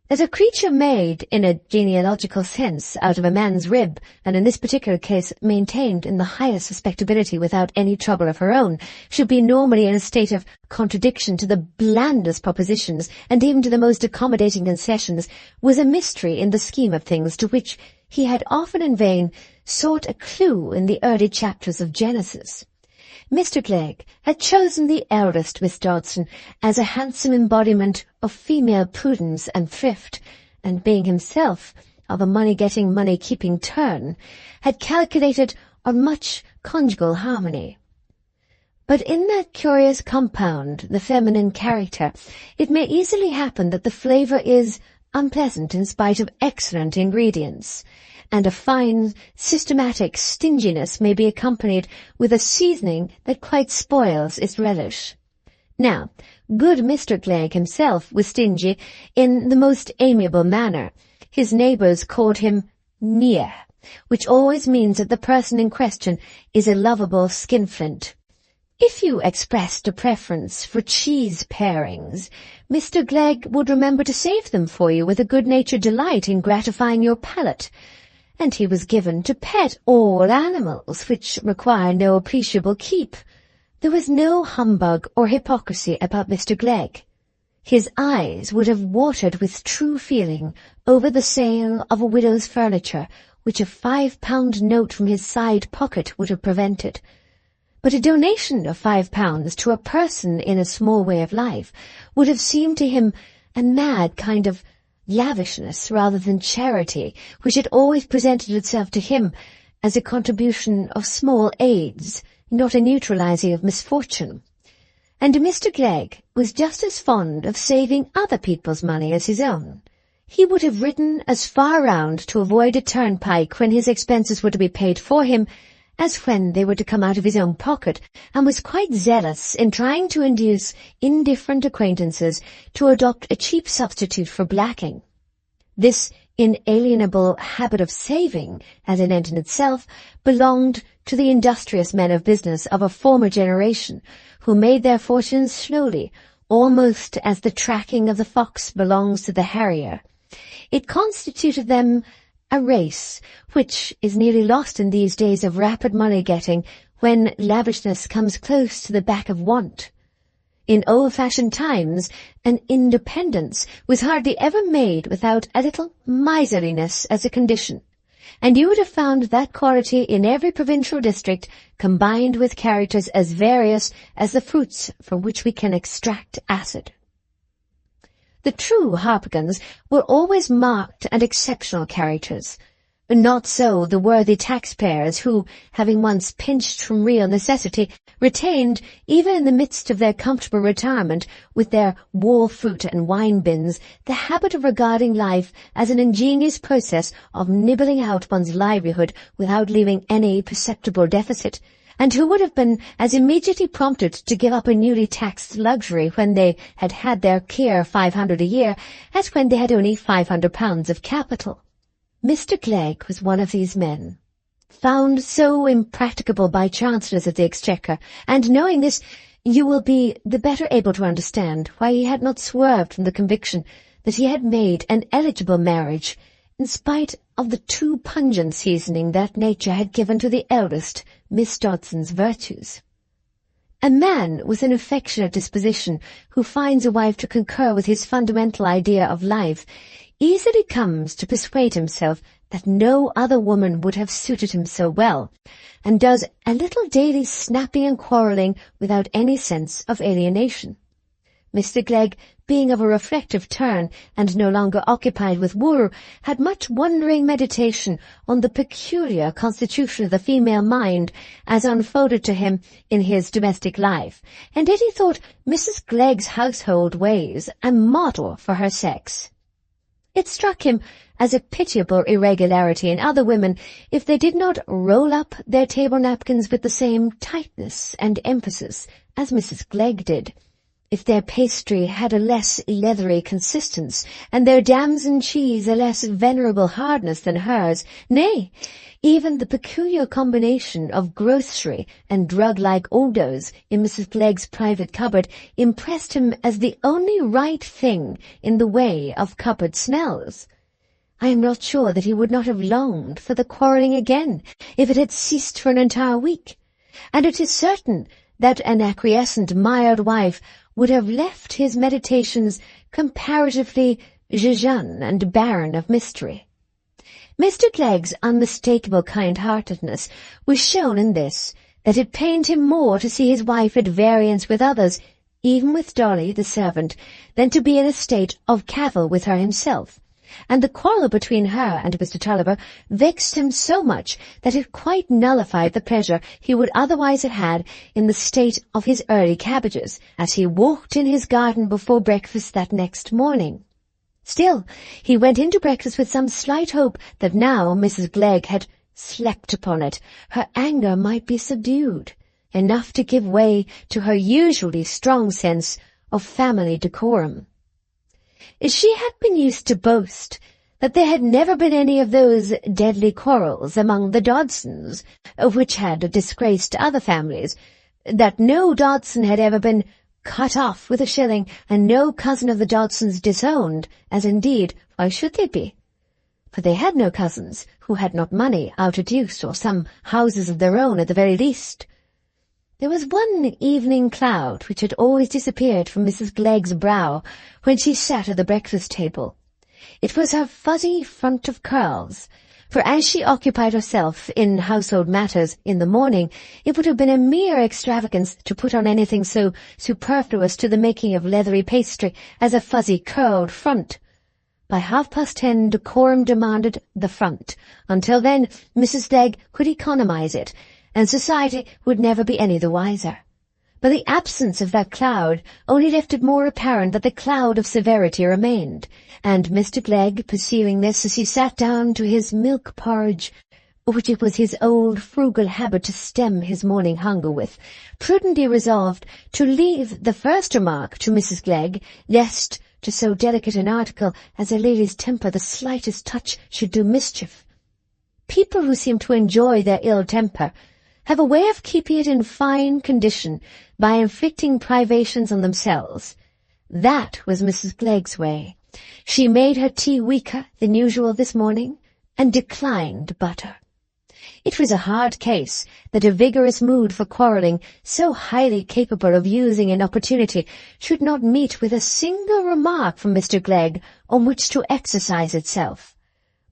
That a creature made, in a genealogical sense, out of a man's rib, and in this particular case maintained in the highest respectability without any trouble of her own, should be normally in a state of contradiction to the blandest propositions, and even to the most accommodating concessions, was a mystery in the scheme of things to which he had often in vain sought a clue in the early chapters of Genesis. Mr. Glegg had chosen the eldest Miss Dodson as a handsome embodiment of female prudence and thrift, and being himself of a money-getting, money-keeping turn, had calculated on much conjugal harmony. But in that curious compound, the feminine character, it may easily happen that the flavour is unpleasant in spite of excellent ingredients, and a fine, systematic stinginess may be accompanied with a seasoning that quite spoils its relish. Now, good Mr. Glegg himself was stingy in the most amiable manner. His neighbours called him near, which always means that the person in question is a lovable skinflint. If you expressed a preference for cheese parings, Mr. Glegg would remember to save them for you with a good-natured delight in gratifying your palate, and he was given to pet all animals which require no appreciable keep. There was no humbug or hypocrisy about Mr. Glegg. His eyes would have watered with true feeling over the sale of a widow's furniture, which a £5 note from his side pocket would have prevented. But a donation of £5 to a person in a small way of life would have seemed to him a mad kind of lavishness rather than charity, which had always presented itself to him as a contribution of small aids, not a neutralizing of misfortune. And Mr. Glegg was just as fond of saving other people's money as his own. He would have ridden as far round to avoid a turnpike when his expenses were to be paid for him, as when they were to come out of his own pocket, and was quite zealous in trying to induce indifferent acquaintances to adopt a cheap substitute for blacking. This inalienable habit of saving, as an end in itself, belonged to the industrious men of business of a former generation, who made their fortunes slowly, almost as the tracking of the fox belongs to the harrier. It constituted them a race which is nearly lost in these days of rapid money-getting, when lavishness comes close to the back of want. In old-fashioned times, an independence was hardly ever made without a little miserliness as a condition, and you would have found that quality in every provincial district, combined with characters as various as the fruits from which we can extract acid. The true Harpagans were always marked and exceptional characters. Not so the worthy taxpayers who, having once pinched from real necessity, retained, even in the midst of their comfortable retirement, with their wall fruit and wine bins, the habit of regarding life as an ingenious process of nibbling out one's livelihood without leaving any perceptible deficit, and who would have been as immediately prompted to give up a newly taxed luxury when they had had their care £500 a year as when they had only £500 of capital. Mr. Glegg was one of these men, found so impracticable by chancellors of the Exchequer, and knowing this, you will be the better able to understand why he had not swerved from the conviction that he had made an eligible marriage, in spite of the too pungent seasoning that nature had given to the eldest Miss Dodson's virtues. A man with an affectionate disposition who finds a wife to concur with his fundamental idea of life easily comes to persuade himself that no other woman would have suited him so well, and does a little daily snapping and quarrelling without any sense of alienation. Mr. Glegg, being of a reflective turn and no longer occupied with wool, had much wondering meditation on the peculiar constitution of the female mind as unfolded to him in his domestic life, and yet he thought Mrs. Glegg's household ways a model for her sex. It struck him as a pitiable irregularity in other women if they did not roll up their table napkins with the same tightness and emphasis as Mrs. Glegg did, if their pastry had a less leathery consistence, and their damson cheese a less venerable hardness than hers. Nay, even the peculiar combination of grocery and drug-like odours in Mrs. Glegg's private cupboard impressed him as the only right thing in the way of cupboard smells. I am not sure that he would not have longed for the quarrelling again if it had ceased for an entire week, and it is certain that an acquiescent, mild wife would have left his meditations comparatively jejune and barren of mystery. Mr. Glegg's unmistakable kind-heartedness was shown in this, that it pained him more to see his wife at variance with others, even with Dolly, the servant, than to be in a state of cavil with her himself, and the quarrel between her and Mr. Tulliver vexed him so much that it quite nullified the pleasure he would otherwise have had in the state of his early cabbages, as he walked in his garden before breakfast that next morning. Still, he went into breakfast with some slight hope that now Mrs. Glegg had slept upon it, her anger might be subdued, enough to give way to her usually strong sense of family decorum. She had been used to boast that there had never been any of those deadly quarrels among the Dodsons, which had disgraced other families, that no Dodson had ever been cut off with a shilling, and no cousin of the Dodsons disowned, as indeed, why should they be? For they had no cousins who had not money out at use, or some houses of their own at the very least. There was one evening cloud which had always disappeared from Mrs. Glegg's brow when she sat at the breakfast table. It was her fuzzy front of curls, for as she occupied herself in household matters in the morning, it would have been a mere extravagance to put on anything so superfluous to the making of leathery pastry as a fuzzy curled front. By 10:30 decorum demanded the front. Until then, Mrs. Glegg could economize it, and society would never be any the wiser. But the absence of that cloud only left it more apparent that the cloud of severity remained, and Mr. Glegg, perceiving this as he sat down to his milk porridge, which it was his old frugal habit to stem his morning hunger with, prudently resolved to leave the first remark to Mrs. Glegg, lest to so delicate an article as a lady's temper the slightest touch should do mischief. People who seem to enjoy their ill temper have a way of keeping it in fine condition by inflicting privations on themselves. That was Mrs. Glegg's way. She made her tea weaker than usual this morning, and declined butter. It was a hard case that a vigorous mood for quarrelling, so highly capable of using an opportunity, should not meet with a single remark from Mr. Glegg on which to exercise itself.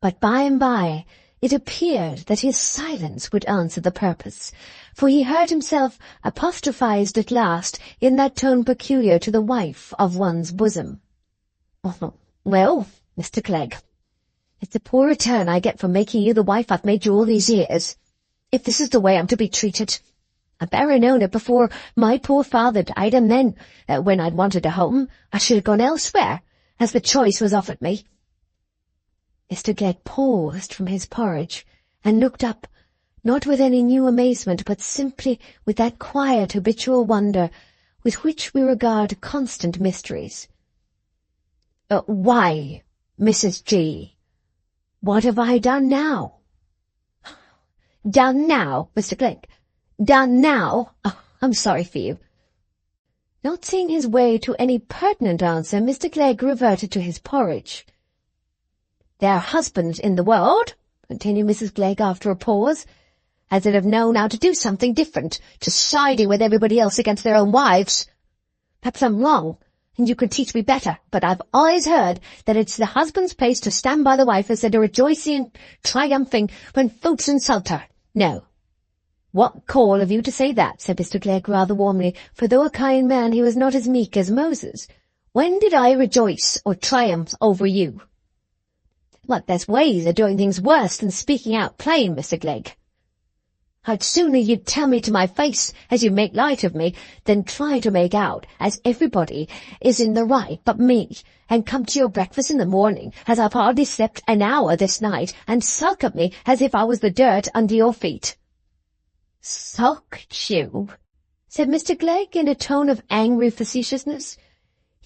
But by and by it appeared that his silence would answer the purpose, for he heard himself apostrophized at last in that tone peculiar to the wife of one's bosom. "Oh, well, Mr. Glegg, it's a poor return I get for making you the wife I've made you all these years. If this is the way I'm to be treated, I'd better known it before my poor father died, and then, when I'd wanted a home, I should have gone elsewhere, as the choice was offered me." Mr. Glegg paused from his porridge, and looked up, not with any new amazement, but simply with that quiet habitual wonder with which we regard constant mysteries. "Why, Mrs. G., what have I done now?" "Done now, Mr. Glegg? Done now? Oh, I'm sorry for you." Not seeing his way to any pertinent answer, Mr. Glegg reverted to his porridge. "There are husbands in the world," continued Mrs. Glegg after a pause, "as would have known how to do something different to siding with everybody else against their own wives. Perhaps I'm wrong, and you could teach me better, but I've always heard that it's the husband's place to stand by the wife instead of rejoicing and triumphing when folks insult her. No." "What call have you to say that?" said Mr. Glegg rather warmly, for though a kind man he was not as meek as Moses. "When did I rejoice or triumph over you?" "Well, there's ways of doing things worse than speaking out plain, Mr. Glegg. I'd sooner you'd tell me to my face as you make light of me than try to make out as everybody is in the right but me, and come to your breakfast in the morning as I've hardly slept an hour this night, and sulk at me as if I was the dirt under your feet." "Sulk at you?" said Mr. Glegg in a tone of angry facetiousness.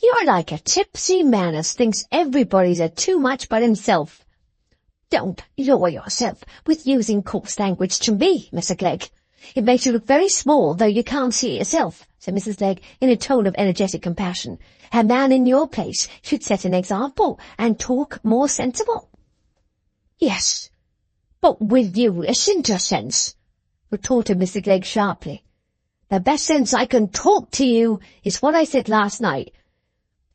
"You're like a tipsy man as thinks everybody's a too much but himself. Don't lower yourself with using coarse language to me, Mr. Glegg. It makes you look very small, though you can't see it yourself," said Mrs. Glegg in a tone of energetic compassion. "A man in your place should set an example and talk more sensible." "Yes, but will you listen to sense?" retorted Mr. Glegg sharply. "The best sense I can talk to you is what I said last night,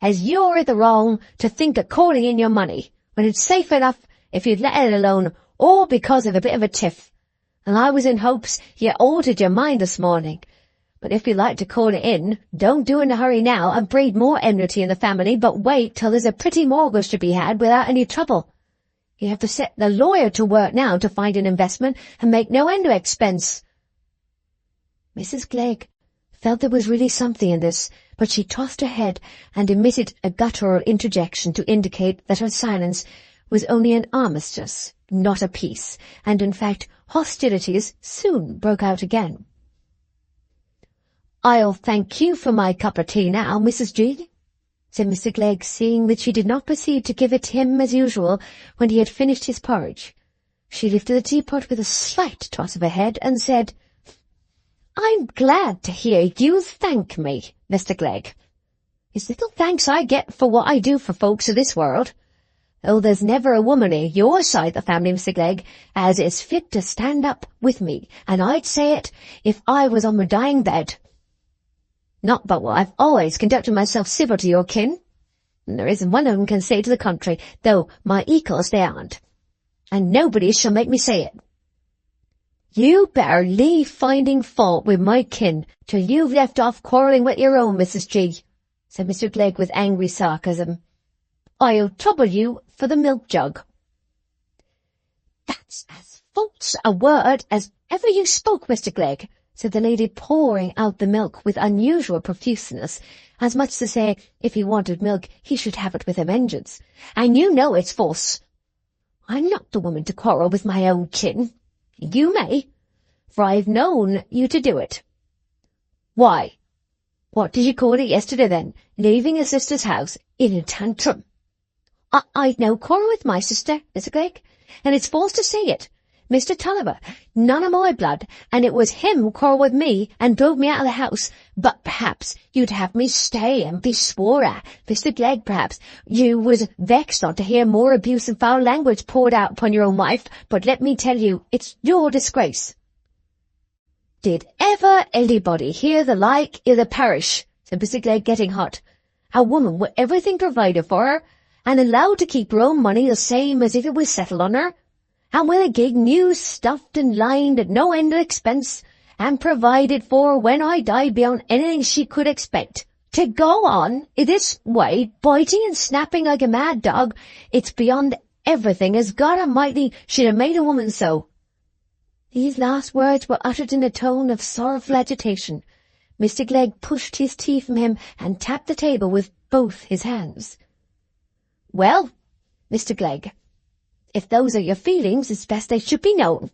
as you're in the wrong to think of calling in your money, when it's safe enough if you'd let it alone, all because of a bit of a tiff. And I was in hopes you altered your mind this morning. But if you like to call it in, don't do it in a hurry now and breed more enmity in the family, but wait till there's a pretty mortgage to be had without any trouble. You have to set the lawyer to work now to find an investment and make no end of expense." Mrs. Glegg felt there was really something in this, but she tossed her head and emitted a guttural interjection to indicate that her silence was only an armistice, not a peace, and in fact hostilities soon broke out again. "I'll thank you for my cup of tea now, Mrs. G.," said Mr. Glegg, seeing that she did not proceed to give it him as usual when he had finished his porridge. She lifted the teapot with a slight toss of her head and said, "I'm glad to hear you thank me, Mr. Glegg. It's little thanks I get for what I do for folks of this world. Oh, there's never a woman in your side of the family, Mr. Glegg, as is fit to stand up with me, and I'd say it if I was on my dying bed. Not but what I've always conducted myself civil to your kin, and there isn't one of them can say to the contrary, though my equals they aren't, and nobody shall make me say it. You better leave finding fault with my kin till you've left off quarrelling with your own, Mrs. G," said Mr. Glegg with angry sarcasm. "I'll trouble you for the milk jug." "That's as false a word as ever you spoke, Mr. Glegg," said the lady, pouring out the milk with unusual profuseness, as much to say, if he wanted milk, he should have it with a vengeance. "And you know it's false. I'm not the woman to quarrel with my own kin. You may, for I've known you to do it. Why, what did you call it yesterday then, leaving your sister's house in a tantrum? I'd no quarrel with my sister, Mr. Clegg, and it's false to say it. Mr. Tulliver, none of my blood, and it was him who quarrelled with me and drove me out of the house. But perhaps you'd have me stay and be swore at. Mr. Clegg, perhaps you was vexed not to hear more abuse and foul language poured out upon your own wife, but let me tell you, it's your disgrace. Did ever anybody hear the like i' the parish? Said Mr. Clegg, getting hot. A woman with everything provided for her, and allowed to keep her own money the same as if it was settled on her, and with a gig new stuffed and lined at no end of expense, and provided for when I die beyond anything she could expect. To go on in this way, biting and snapping like a mad dog, it's beyond everything as God Almighty should have made a woman so. These last words were uttered in a tone of sorrowful agitation. Mr. Clegg pushed his tea from him and tapped the table with both his hands. Well, Mr. Clegg, if those are your feelings, it's best they should be known,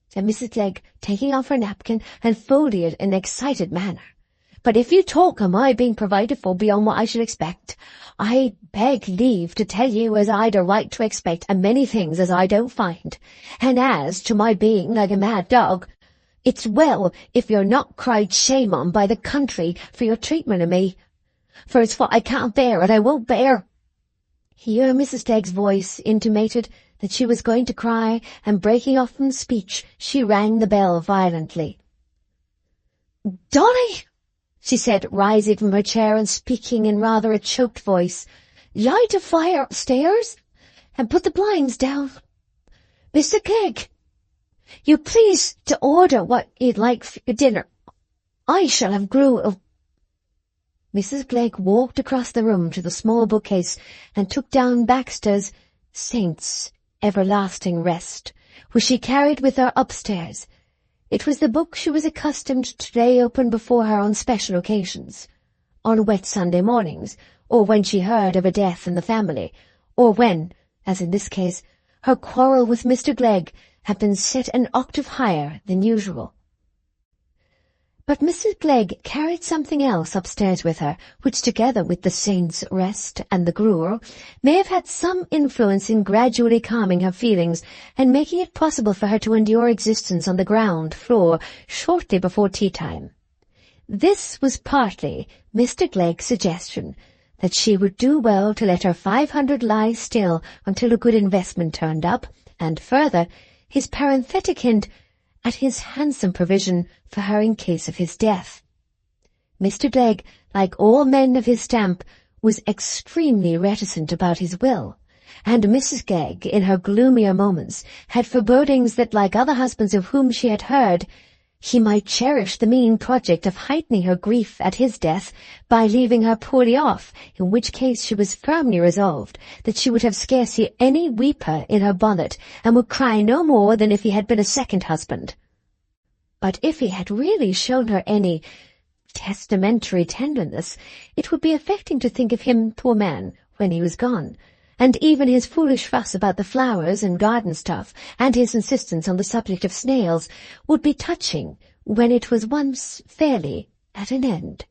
said Mrs. Clegg, taking off her napkin and folding it in an excited manner. But if you talk of my being provided for beyond what I should expect, I beg leave to tell you as I'd a right to expect a many things as I don't find. And as to my being like a mad dog, it's well if you're not cried shame on by the country for your treatment of me, for it's what I can't bear and I won't bear. Here Mrs. Clegg's voice intimated that she was going to cry, and breaking off from speech, she rang the bell violently. Dolly, she said, rising from her chair and speaking in rather a choked voice, light a fire upstairs and put the blinds down. Mr. Clegg, you please to order what you'd like for your dinner. I shall have gruel. Mrs. Clegg walked across the room to the small bookcase and took down Baxter's Saints' Everlasting Rest, which she carried with her upstairs. It was the book she was accustomed to lay open before her on special occasions, on wet Sunday mornings, or when she heard of a death in the family, or when, as in this case, her quarrel with Mr. Clegg had been set an octave higher than usual. But Mrs. Clegg carried something else upstairs with her, which, together with the Saints' Rest and the gruel, may have had some influence in gradually calming her feelings and making it possible for her to endure existence on the ground floor shortly before tea-time. This was partly Mr. Clegg's suggestion that she would do well to let her 500 lie still until a good investment turned up, and further, his parenthetic hint at his handsome provision for her in case of his death. Mr. Clegg, like all men of his stamp, was extremely reticent about his will, and Mrs. Clegg, in her gloomier moments, had forebodings that, like other husbands of whom she had heard, he might cherish the mean project of heightening her grief at his death by leaving her poorly off, in which case she was firmly resolved that she would have scarcely any weeper in her bonnet, and would cry no more than if he had been a second husband. But if he had really shown her any testamentary tenderness, it would be affecting to think of him, poor man, when he was gone, and even his foolish fuss about the flowers and garden stuff, and his insistence on the subject of snails, would be touching when it was once fairly at an end.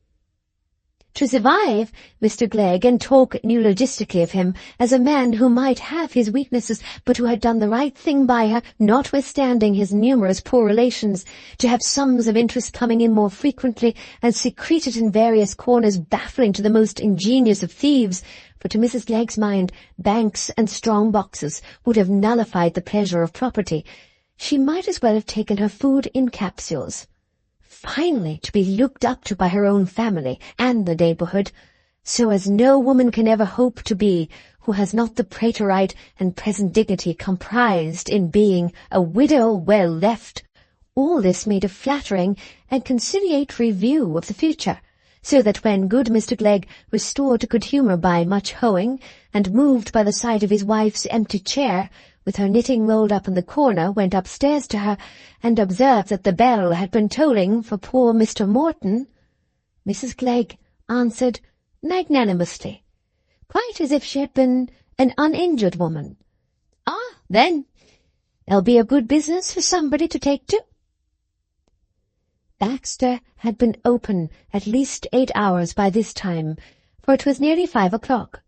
To survive Mr. Clegg and talk eulogistically of him as a man who might have his weaknesses, but who had done the right thing by her, notwithstanding his numerous poor relations, to have sums of interest coming in more frequently and secreted in various corners baffling to the most ingenious of thieves, for to Mrs. Clegg's mind banks and strong boxes would have nullified the pleasure of property, she might as well have taken her food in capsules. Finally, to be looked up to by her own family and the neighbourhood, so as no woman can ever hope to be who has not the praetorite and present dignity comprised in being a widow well left, all this made a flattering and conciliatory view of the future, so that when good Mr. Clegg, restored to good humour by much hoeing, and moved by the sight of his wife's empty chair, with her knitting rolled up in the corner, went upstairs to her, and observed that the bell had been tolling for poor Mr. Morton, Mrs. Clegg answered magnanimously, quite as if she had been an uninjured woman. "Ah, then, It'll be a good business for somebody to take to. Baxter had been open at least 8 hours by this time, for it was nearly 5 o'clock,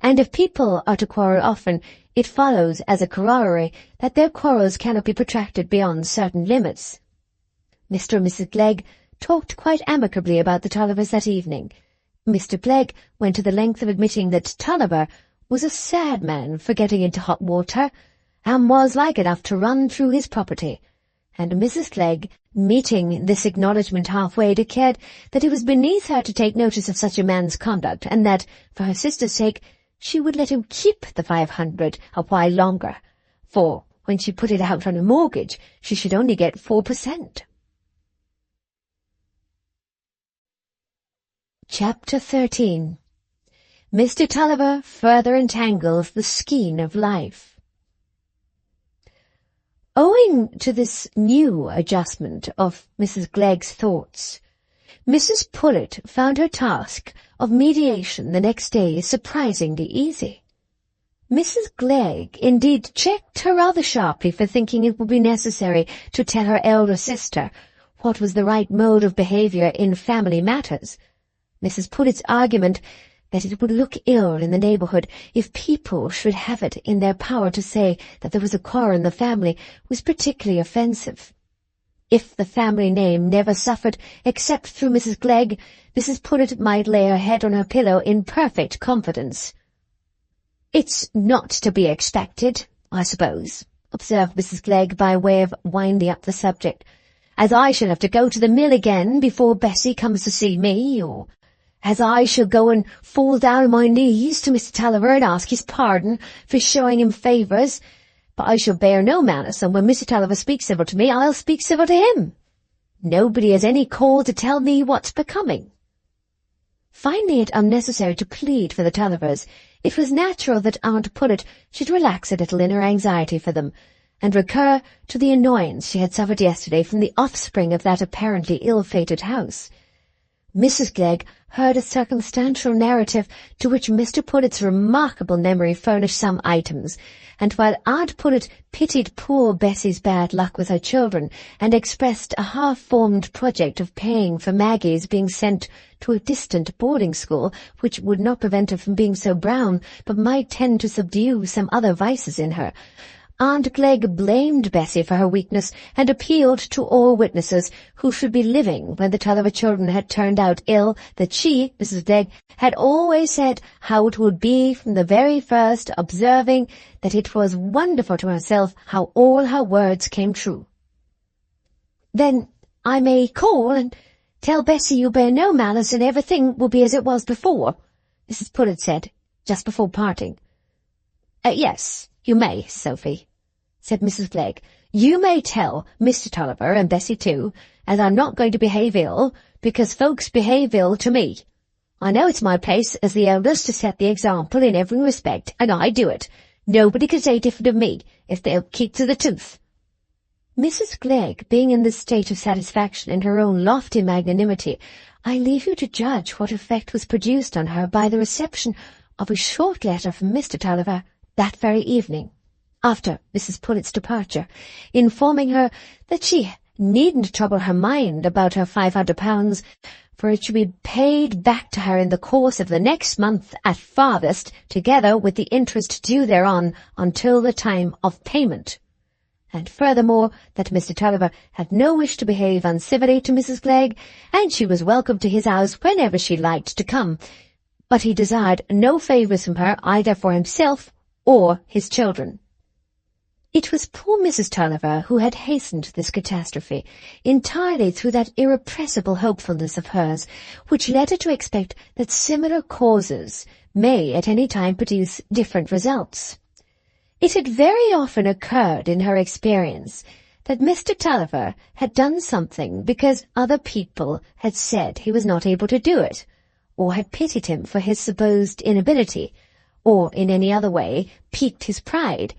and if people are to quarrel often, it follows as a corollary that their quarrels cannot be protracted beyond certain limits. Mr. and Mrs. Glegg talked quite amicably about the Tullivers that evening. Mr. Glegg went to the length of admitting that Tulliver was a sad man for getting into hot water, and was like enough to run through his property, and Mrs. Glegg, meeting this acknowledgment halfway, declared that it was beneath her to take notice of such a man's conduct, and that, for her sister's sake, she would let him keep the 500 a while longer, for when she put it out on a mortgage, she should only get 4%. Chapter 13. Mr. Tulliver further entangles the skein of life. Owing to this new adjustment of Mrs. Glegg's thoughts, Mrs. Pullet found her task of mediation the next day surprisingly easy. Mrs. Glegg indeed checked her rather sharply for thinking it would be necessary to tell her elder sister what was the right mode of behaviour in family matters. Mrs. Pullet's argument that it would look ill in the neighbourhood if people should have it in their power to say that there was a quarrel in the family was particularly offensive. If the family name never suffered except through Mrs. Glegg, Mrs. Pullet might lay her head on her pillow in perfect confidence. "It's not to be expected, I suppose," observed Mrs. Glegg by way of winding up the subject, "as I shall have to go to the mill again before Bessie comes to see me, or as I shall go and fall down on my knees to Mr. Tulliver and ask his pardon for showing him favours, but I shall bear no malice, and when Mr. Tulliver speaks civil to me, I'll speak civil to him. Nobody has any call to tell me what's becoming." Finding it unnecessary to plead for the Tullivers, it was natural that Aunt Pullet should relax a little in her anxiety for them, and recur to the annoyance she had suffered yesterday from the offspring of that apparently ill-fated house. Mrs. Glegg heard a circumstantial narrative to which Mr. Pullet's remarkable memory furnished some items, and while Aunt Pullet pitied poor Bessie's bad luck with her children, and expressed a half-formed project of paying for Maggie's being sent to a distant boarding school, which would not prevent her from being so brown, but might tend to subdue some other vices in her, Aunt Glegg blamed Bessie for her weakness, and appealed to all witnesses who should be living when the Tulliver children had turned out ill, that she, Mrs. Glegg, had always said how it would be from the very first, observing that it was wonderful to herself how all her words came true. "Then I may call and tell Bessie you bear no malice and everything will be as it was before," Mrs. Pullet said, just before parting. "Yes, you may, Sophie," said Mrs. Glegg. "You may tell Mr. Tulliver, and Bessie too, as I'm not going to behave ill, because folks behave ill to me. I know it's my place as the eldest to set the example in every respect, and I do it. Nobody can say different of me, if they'll keep to the tooth." Mrs. Glegg, being in this state of satisfaction in her own lofty magnanimity, I leave you to judge what effect was produced on her by the reception of a short letter from Mr. Tulliver that very evening, after Mrs. Pullet's departure, informing her that she needn't trouble her mind about her £500, for it should be paid back to her in the course of the next month at farthest, together with the interest due thereon until the time of payment. And furthermore, that Mr. Tulliver had no wish to behave uncivilly to Mrs. Glegg, and she was welcome to his house whenever she liked to come, but he desired no favours from her either for himself or his children. It was poor Mrs. Tulliver who had hastened this catastrophe, entirely through that irrepressible hopefulness of hers, which led her to expect that similar causes may at any time produce different results. It had very often occurred in her experience that Mr. Tulliver had done something because other people had said he was not able to do it, or had pitied him for his supposed inability, or in any other way piqued his pride.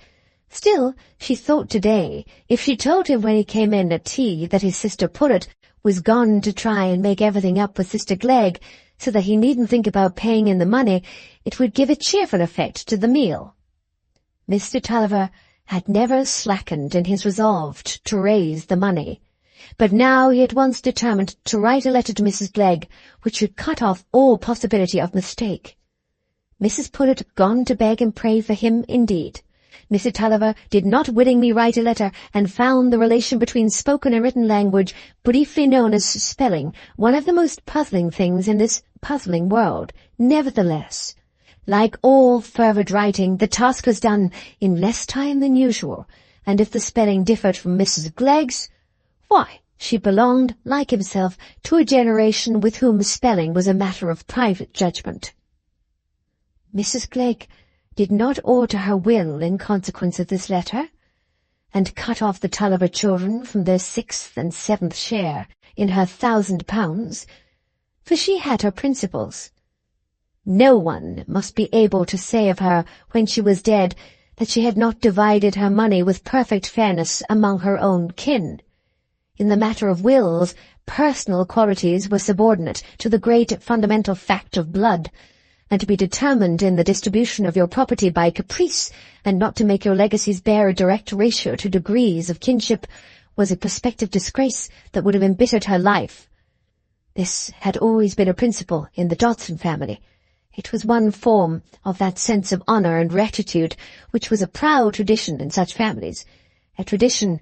Still, she thought today, if she told him when he came in at tea that his sister Pullet was gone to try and make everything up with Sister Glegg, so that he needn't think about paying in the money, it would give a cheerful effect to the meal. Mr. Tulliver had never slackened in his resolve to raise the money, but now he at once determined to write a letter to Mrs. Glegg, which should cut off all possibility of mistake. Mrs. Pullet gone to beg and pray for him indeed. Mr. Tulliver did not willingly write a letter, and found the relation between spoken and written language, briefly known as spelling, one of the most puzzling things in this puzzling world. Nevertheless, like all fervid writing, the task was done in less time than usual, and if the spelling differed from Mrs. Glegg's, why, she belonged, like himself, to a generation with whom spelling was a matter of private judgment. Mrs. Glegg did not alter her will in consequence of this letter, and cut off the Tulliver children from their 6th and 7th share in her £1,000, for she had her principles. No one must be able to say of her when she was dead that she had not divided her money with perfect fairness among her own kin. In the matter of wills, personal qualities were subordinate to the great fundamental fact of blood, and to be determined in the distribution of your property by caprice, and not to make your legacies bear a direct ratio to degrees of kinship, was a prospective disgrace that would have embittered her life. This had always been a principle in the Dodson family. It was one form of that sense of honour and rectitude which was a proud tradition in such families, a tradition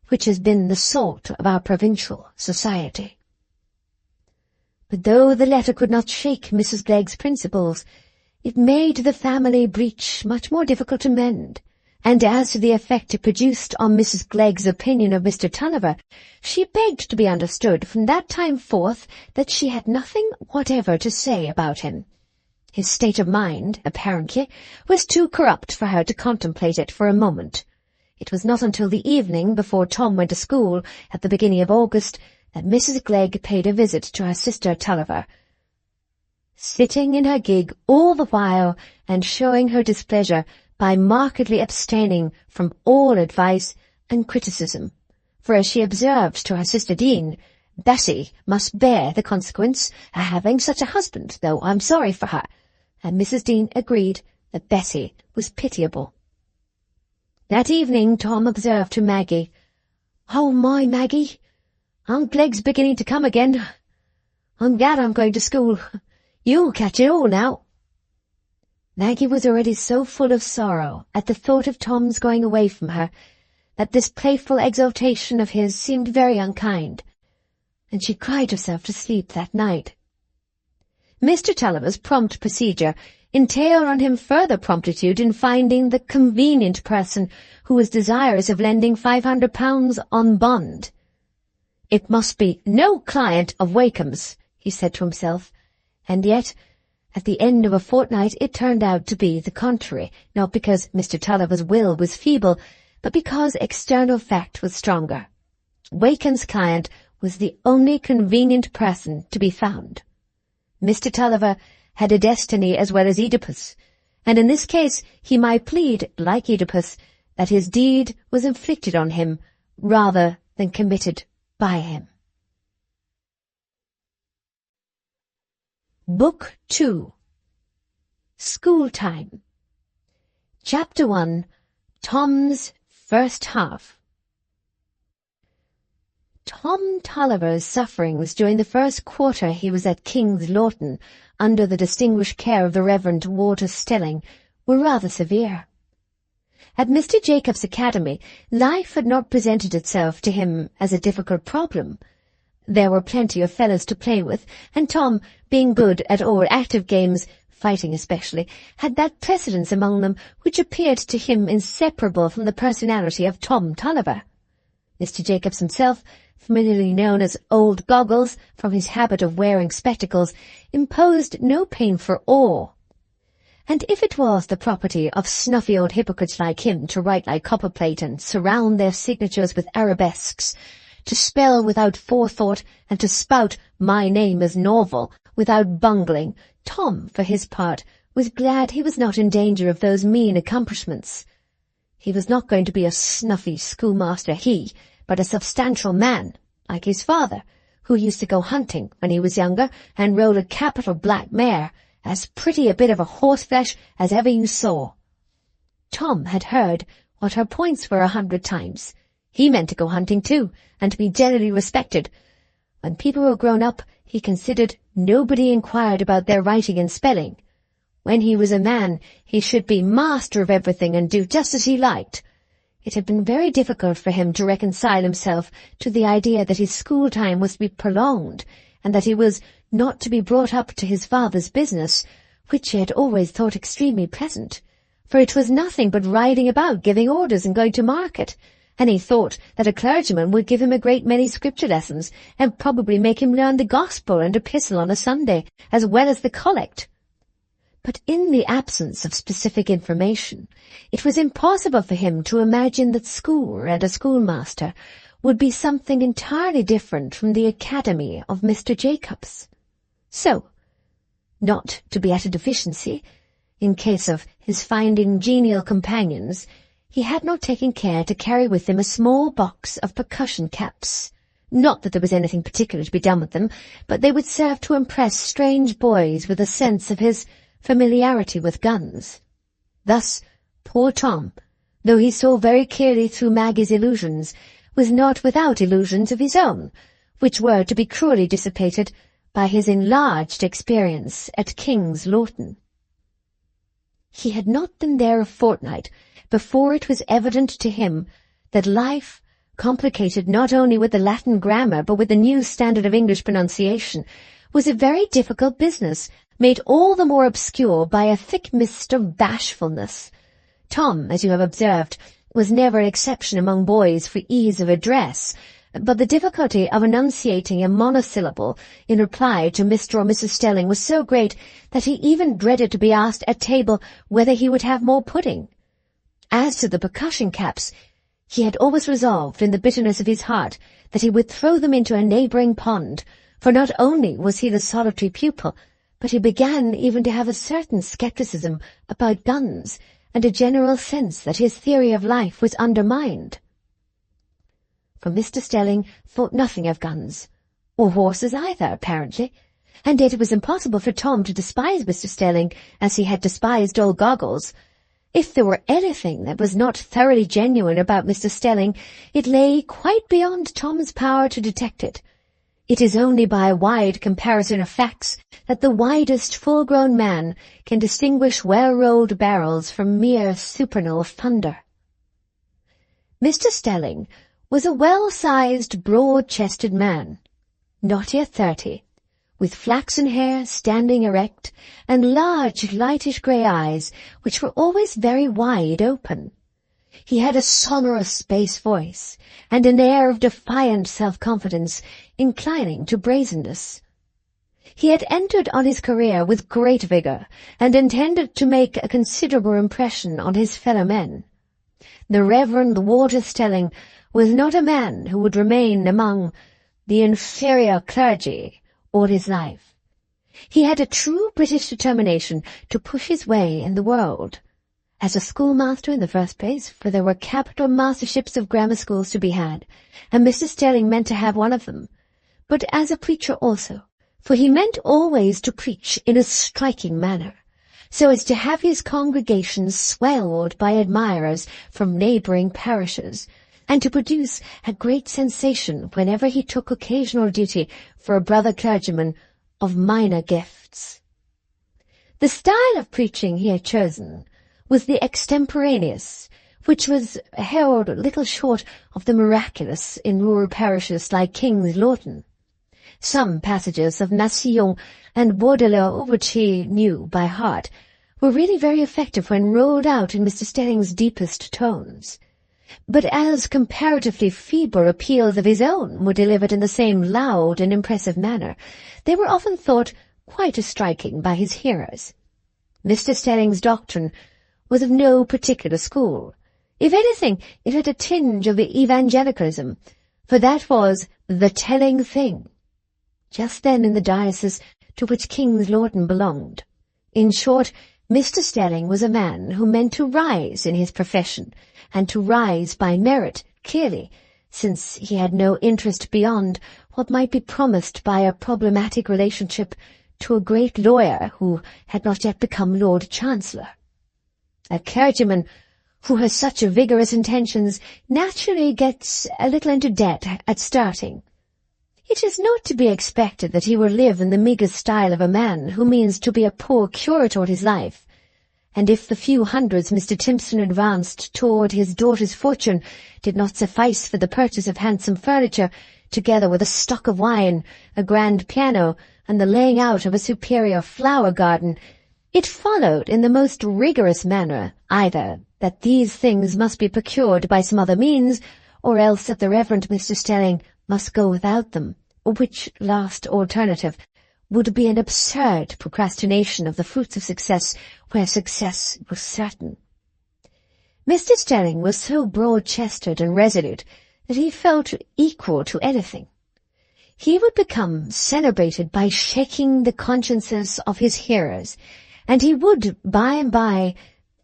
which has been the salt of our provincial society. But though the letter could not shake Mrs. Glegg's principles, it made the family breach much more difficult to mend, and as to the effect it produced on Mrs. Glegg's opinion of Mr. Tulliver, she begged to be understood from that time forth that she had nothing whatever to say about him. His state of mind, apparently, was too corrupt for her to contemplate it for a moment. It was not until the evening before Tom went to school, at the beginning of August, that Mrs. Glegg paid a visit to her sister Tulliver. Sitting in her gig all the while, and showing her displeasure by markedly abstaining from all advice and criticism, for as she observed to her sister Dean, Bessie must bear the consequence of having such a husband, though I'm sorry for her, and Mrs. Dean agreed that Bessie was pitiable. That evening Tom observed to Maggie, "Oh, my Maggie, Aunt Glegg's beginning to come again. I'm glad I'm going to school. You'll catch it all now." Maggie was already so full of sorrow at the thought of Tom's going away from her that this playful exultation of his seemed very unkind, and she cried herself to sleep that night. Mr. Tulliver's prompt procedure entailed on him further promptitude in finding the convenient person who was desirous of lending £500 on bond. "It must be no client of Wakem's," he said to himself, and yet, at the end of a fortnight, it turned out to be the contrary, not because Mr. Tulliver's will was feeble, but because external fact was stronger. Wakem's client was the only convenient person to be found. Mr. Tulliver had a destiny as well as Oedipus, and in this case he might plead, like Oedipus, that his deed was inflicted on him rather than committed by him. Book 2. School Time. Chapter 1. Tom's First Half. Tom Tulliver's sufferings during the first quarter he was at King's Lorton, under the distinguished care of the Reverend Walter Stelling, were rather severe. At Mr. Jacob's Academy, life had not presented itself to him as a difficult problem. There were plenty of fellows to play with, and Tom, being good at all active games, fighting especially, had that precedence among them which appeared to him inseparable from the personality of Tom Tulliver. Mr. Jacobs himself, familiarly known as Old Goggles from his habit of wearing spectacles, imposed no pain for awe. And if it was the property of snuffy old hypocrites like him to write like copperplate and surround their signatures with arabesques, to spell without forethought, and to spout "my name is Norval" without bungling, Tom, for his part, was glad he was not in danger of those mean accomplishments. He was not going to be a snuffy schoolmaster, but a substantial man, like his father, who used to go hunting when he was younger, and rode a capital black mare, as pretty a bit of a horseflesh as ever you saw. Tom had heard what her points were 100 times. He meant to go hunting too, and to be generally respected. When people were grown up, he considered nobody inquired about their writing and spelling. When he was a man, he should be master of everything and do just as he liked. It had been very difficult for him to reconcile himself to the idea that his school time was to be prolonged, and that he was not to be brought up to his father's business, which he had always thought extremely pleasant, for it was nothing but riding about, giving orders, and going to market, and he thought that a clergyman would give him a great many scripture lessons, and probably make him learn the gospel and epistle on a Sunday, as well as the collect. But in the absence of specific information, it was impossible for him to imagine that school and a schoolmaster would be something entirely different from the academy of Mr. Jacobs. So, not to be at a deficiency, in case of his finding genial companions, he had not taken care to carry with him a small box of percussion caps. Not that there was anything particular to be done with them, but they would serve to impress strange boys with a sense of his familiarity with guns. Thus, poor Tom, though he saw very clearly through Maggie's illusions, was not without illusions of his own, which were to be cruelly dissipated by his enlarged experience at King's Lorton. He had not been there a fortnight before it was evident to him that life, complicated not only with the Latin grammar but with the new standard of English pronunciation, was a very difficult business, made all the more obscure by a thick mist of bashfulness. Tom, as you have observed, was never an exception among boys for ease of address, but the difficulty of enunciating a monosyllable in reply to Mr. or Mrs. Stelling was so great that he even dreaded to be asked at table whether he would have more pudding. As to the percussion caps, he had always resolved in the bitterness of his heart that he would throw them into a neighbouring pond, for not only was he the solitary pupil, but he began even to have a certain scepticism about guns, and a general sense that his theory of life was undermined. For Mr. Stelling thought nothing of guns, or horses either, apparently, and yet it was impossible for Tom to despise Mr. Stelling as he had despised old Goggles. If there were anything that was not thoroughly genuine about Mr. Stelling, it lay quite beyond Tom's power to detect it. It is only by a wide comparison of facts that the widest full-grown man can distinguish well-rolled barrels from mere supernal thunder. Mr. Stelling was a well-sized, broad-chested man, not yet 30, with flaxen hair standing erect, and large, lightish grey eyes, which were always very wide open. He had a sonorous bass voice, and an air of defiant self-confidence, inclining to brazenness. He had entered on his career with great vigour, and intended to make a considerable impression on his fellow-men. The Reverend Walter Stelling was not a man who would remain among the inferior clergy all his life. He had a true British determination to push his way in the world. As a schoolmaster in the first place, for there were capital masterships of grammar schools to be had, and Mr. Stelling meant to have one of them, but as a preacher also, for he meant always to preach in a striking manner, so as to have his congregations swelled by admirers from neighbouring parishes, and to produce a great sensation whenever he took occasional duty for a brother clergyman of minor gifts. The style of preaching he had chosen was the extemporaneous, which was held little short of the miraculous in rural parishes like King's Lorton. Some passages of Massillon and Baudelaire, which he knew by heart, were really very effective when rolled out in Mr. Stelling's deepest tones. But as comparatively feeble appeals of his own were delivered in the same loud and impressive manner, they were often thought quite as striking by his hearers. Mr. Stelling's doctrine was of no particular school. If anything, it had a tinge of evangelicalism, for that was the telling thing, just then in the diocese to which King's Lorton belonged. In short, Mr. Stelling was a man who meant to rise in his profession, and to rise by merit, clearly, since he had no interest beyond what might be promised by a problematic relationship to a great lawyer who had not yet become Lord Chancellor. A clergyman who has such vigorous intentions, naturally gets a little into debt at starting. It is not to be expected that he will live in the meagre style of a man who means to be a poor curate all his life, and if the few hundreds Mr. Timpson advanced toward his daughter's fortune did not suffice for the purchase of handsome furniture, together with a stock of wine, a grand piano, and the laying out of a superior flower garden, it followed in the most rigorous manner either that these things must be procured by some other means, or else that the Reverend Mr. Stelling must go without them, which last alternative would be an absurd procrastination of the fruits of success where success was certain. Mr. Stelling was so broad-chested and resolute that he felt equal to anything. He would become celebrated by shaking the consciences of his hearers, and he would, by and by,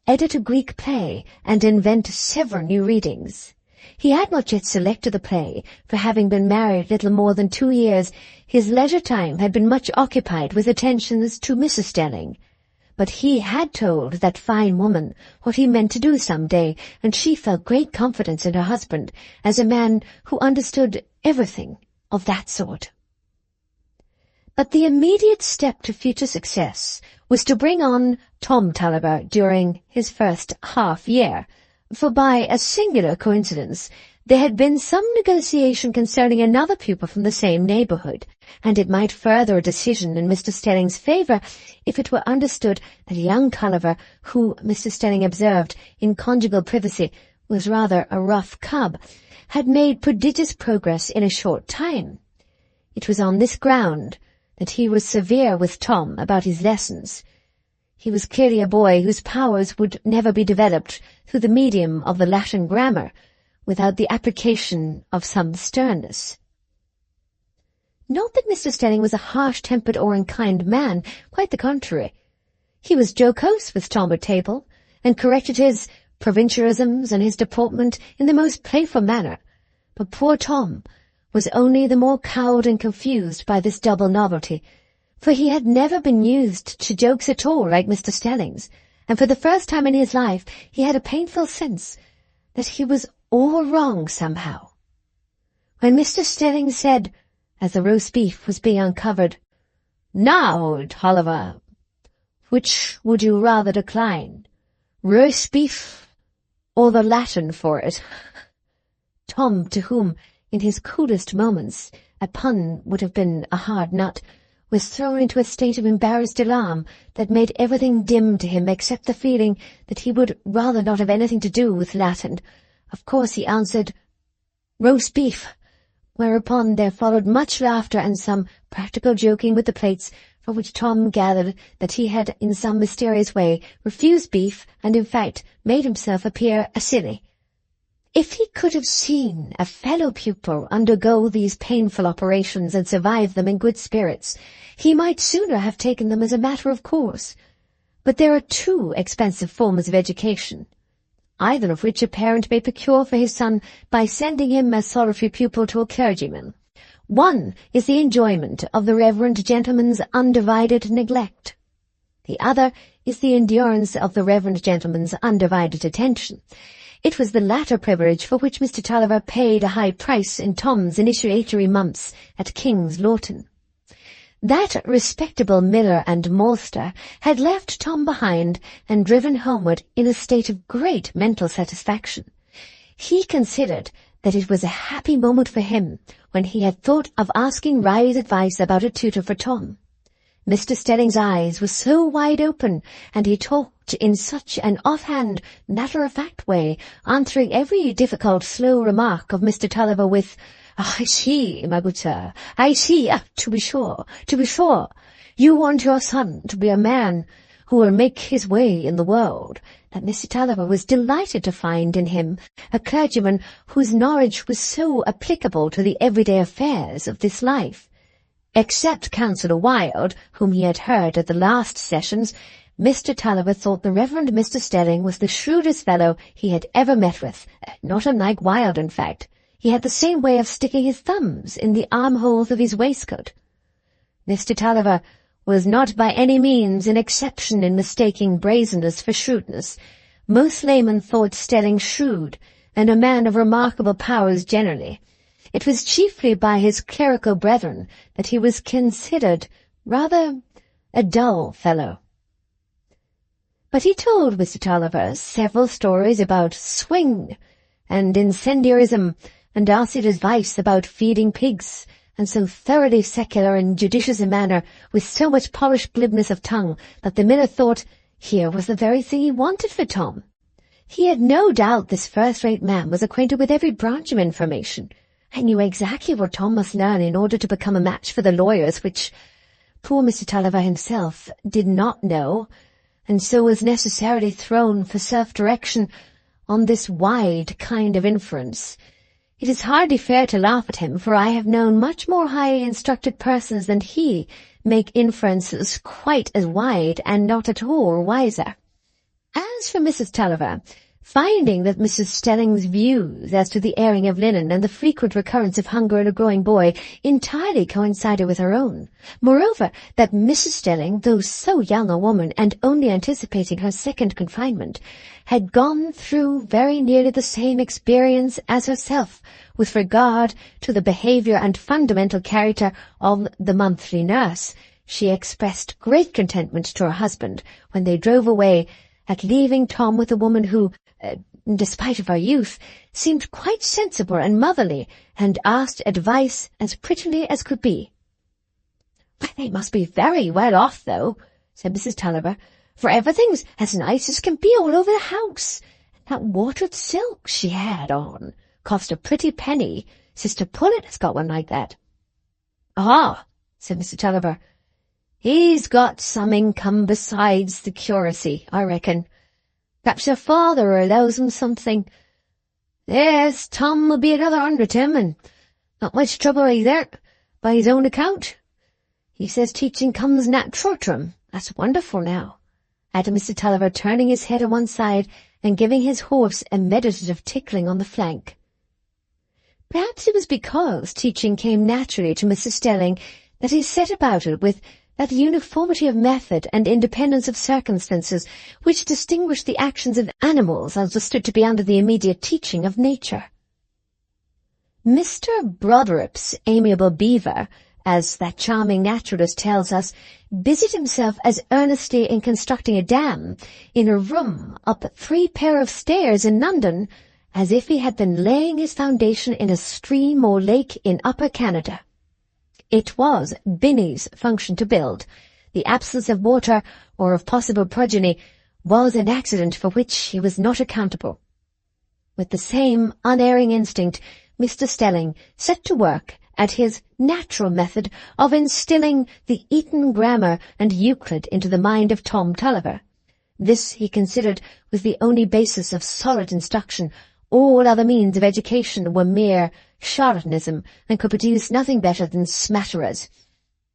edit a Greek play and invent several new readings. He had not yet selected the play, for having been married little more than 2 years, his leisure time had been much occupied with attentions to Mrs. Stelling. But he had told that fine woman what he meant to do some day, and she felt great confidence in her husband as a man who understood everything of that sort. But the immediate step to future success was to bring on Tom Tulliver during his first half-year, for by a singular coincidence there had been some negotiation concerning another pupil from the same neighbourhood, and it might further a decision in Mr. Stelling's favour if it were understood that young Tulliver, who, Mr. Stelling observed, in conjugal privacy, was rather a rough cub, had made prodigious progress in a short time. It was on this ground that he was severe with Tom about his lessons. He was clearly a boy whose powers would never be developed through the medium of the Latin grammar, without the application of some sternness. Not that Mr. Stelling was a harsh-tempered or unkind man, quite the contrary. He was jocose with Tom at table, and corrected his provincialisms and his deportment in the most playful manner, but poor Tom was only the more cowed and confused by this double novelty, for he had never been used to jokes at all like Mr. Stelling's, and for the first time in his life he had a painful sense that he was all wrong somehow. When Mr. Stelling said, as the roast beef was being uncovered, "Now, Tulliver, which would you rather decline, roast beef or the Latin for it?" Tom, to whom, in his coolest moments, a pun would have been a hard nut, was thrown into a state of embarrassed alarm that made everything dim to him except the feeling that he would rather not have anything to do with Latin. Of course he answered, "Roast beef," whereupon there followed much laughter and some practical joking with the plates, from which Tom gathered that he had in some mysterious way refused beef and in fact made himself appear a silly. If he could have seen a fellow pupil undergo these painful operations and survive them in good spirits, he might sooner have taken them as a matter of course. But there are 2 expensive forms of education, either of which a parent may procure for his son by sending him as solitary pupil to a clergyman. One is the enjoyment of the reverend gentleman's undivided neglect. The other is the endurance of the reverend gentleman's undivided attention. It was the latter privilege for which Mr. Tulliver paid a high price in Tom's initiatory months at King's Lorton. That respectable miller and maltster had left Tom behind and driven homeward in a state of great mental satisfaction. He considered that it was a happy moment for him when he had thought of asking Riley's advice about a tutor for Tom. Mr. Stelling's eyes were so wide open, and he talked in such an offhand, matter-of-fact way, answering every difficult, slow remark of Mr. Tulliver with, "I see, my good sir, I see, to be sure, to be sure. You want your son to be a man who will make his way in the world," that Mr. Tulliver was delighted to find in him a clergyman whose knowledge was so applicable to the everyday affairs of this life. Except Councillor Wilde, whom he had heard at the last sessions, Mr. Tulliver thought the Reverend Mr. Stelling was the shrewdest fellow he had ever met with, not unlike Wilde, in fact. He had the same way of sticking his thumbs in the armholes of his waistcoat. Mr. Tulliver was not by any means an exception in mistaking brazenness for shrewdness, Most laymen thought Stelling shrewd, and a man of remarkable powers generally. It was chiefly by his clerical brethren that he was considered rather a dull fellow. But he told Mr. Tulliver several stories about swing and incendiarism, and asked advice about feeding pigs, and so thoroughly secular and judicious a manner, with so much polished glibness of tongue, that the miller thought here was the very thing he wanted for Tom. He had no doubt this first-rate man was acquainted with every branch of information, and knew exactly what Tom must learn in order to become a match for the lawyers, which poor Mr. Tulliver himself did not know, and so was necessarily thrown for self-direction on this wide kind of inference. It is hardly fair to laugh at him, for I have known much more highly instructed persons than he make inferences quite as wide and not at all wiser. As for Mrs. Tulliver, finding that Mrs. Stelling's views as to the airing of linen and the frequent recurrence of hunger in a growing boy entirely coincided with her own, moreover, that Mrs. Stelling, though so young a woman and only anticipating her second confinement, had gone through very nearly the same experience as herself with regard to the behaviour and fundamental character of the monthly nurse, she expressed great contentment to her husband when they drove away, at leaving Tom with a woman who, despite of her youth, seemed quite sensible and motherly, and asked advice as prettily as could be. "Why, they must be very well off, though," said Mrs. Tulliver, "for everything's as nice as can be all over the house. That watered silk she had on cost a pretty penny. Sister Pullet has got one like that." "Ah," said Mr. Tulliver, "he's got some income besides the curacy, I reckon. Perhaps your father allows him something. Yes, Tom will be another under him, and not much trouble either, by his own account. He says teaching comes natural to him. That's wonderful now," added Mr. Tulliver, turning his head on one side and giving his horse a meditative tickling on the flank. Perhaps it was because teaching came naturally to Mr. Stelling that he set about it with that uniformity of method and independence of circumstances which distinguished the actions of animals understood to be under the immediate teaching of nature. Mr. Brotherop's amiable beaver, as that charming naturalist tells us, busied himself as earnestly in constructing a dam in a room up 3 pair of stairs in London as if he had been laying his foundation in a stream or lake in Upper Canada. It was Binny's function to build. The absence of water or of possible progeny was an accident for which he was not accountable. With the same unerring instinct, Mr. Stelling set to work at his natural method of instilling the Eton grammar and Euclid into the mind of Tom Tulliver. This he considered was the only basis of solid instruction. All other means of education were mere charlatanism and could produce nothing better than smatterers.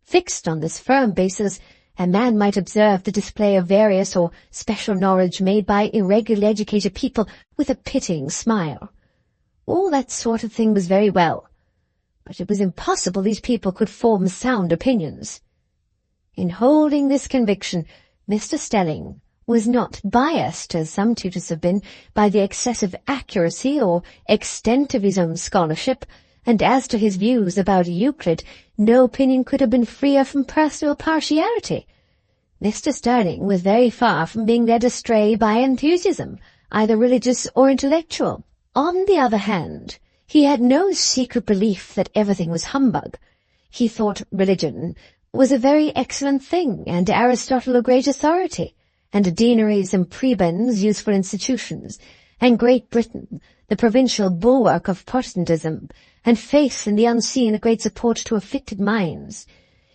Fixed on this firm basis, a man might observe the display of various or special knowledge made by irregularly educated people with a pitying smile. All that sort of thing was very well, but it was impossible these people could form sound opinions. In holding this conviction, Mr. Stelling was not biased, as some tutors have been, by the excessive accuracy or extent of his own scholarship, and as to his views about Euclid, no opinion could have been freer from personal partiality. Mr. Stelling was very far from being led astray by enthusiasm, either religious or intellectual. On the other hand, he had no secret belief that everything was humbug. He thought religion was a very excellent thing, and Aristotle a great authority, and deaneries and prebends useful institutions, and Great Britain the provincial bulwark of Protestantism, and faith in the unseen a great support to afflicted minds.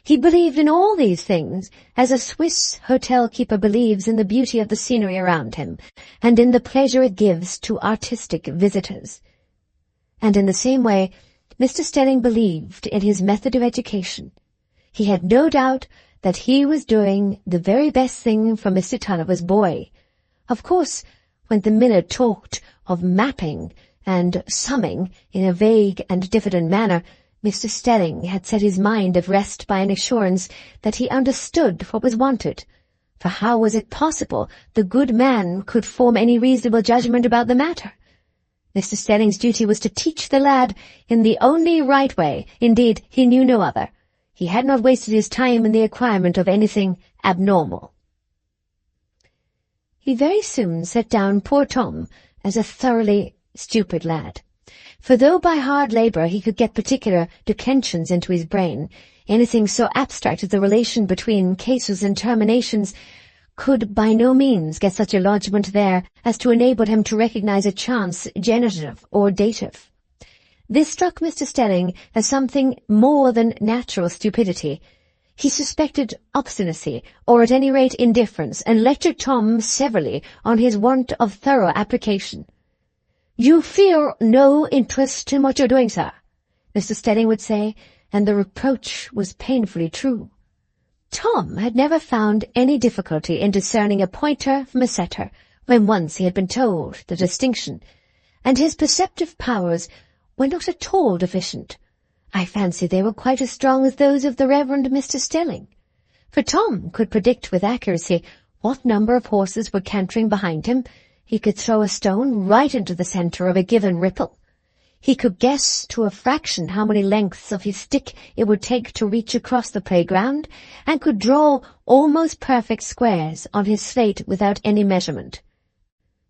He believed in all these things, as a Swiss hotel-keeper believes in the beauty of the scenery around him, and in the pleasure it gives to artistic visitors. And in the same way, Mr. Stelling believed in his method of education. He had no doubt that he was doing the very best thing for Mr. Tulliver's boy. Of course, when the miller talked of mapping and summing in a vague and diffident manner, Mr. Stelling had set his mind at rest by an assurance that he understood what was wanted, For how was it possible the good man could form any reasonable judgment about the matter? Mr. Stelling's duty was to teach the lad in the only right way. Indeed, he knew no other. He had not wasted his time in the acquirement of anything abnormal. He very soon set down poor Tom as a thoroughly stupid lad. For though by hard labour he could get particular declensions into his brain, anything so abstract as the relation between cases and terminations could by no means get such a lodgment there as to enable him to recognise a chance genitive or dative. This struck Mr. Stelling as something more than natural stupidity. He suspected obstinacy, or at any rate indifference, and lectured Tom severely on his want of thorough application. "You feel no interest in what you're doing, sir," Mr. Stelling would say, and the reproach was painfully true. Tom had never found any difficulty in discerning a pointer from a setter, when once he had been told the distinction, and his perceptive powers were not at all deficient. I fancy they were quite as strong as those of the Reverend Mr. Stelling, for Tom could predict with accuracy what number of horses were cantering behind him. He could throw a stone right into the centre of a given ripple. He could guess to a fraction how many lengths of his stick it would take to reach across the playground, and could draw almost perfect squares on his slate without any measurement.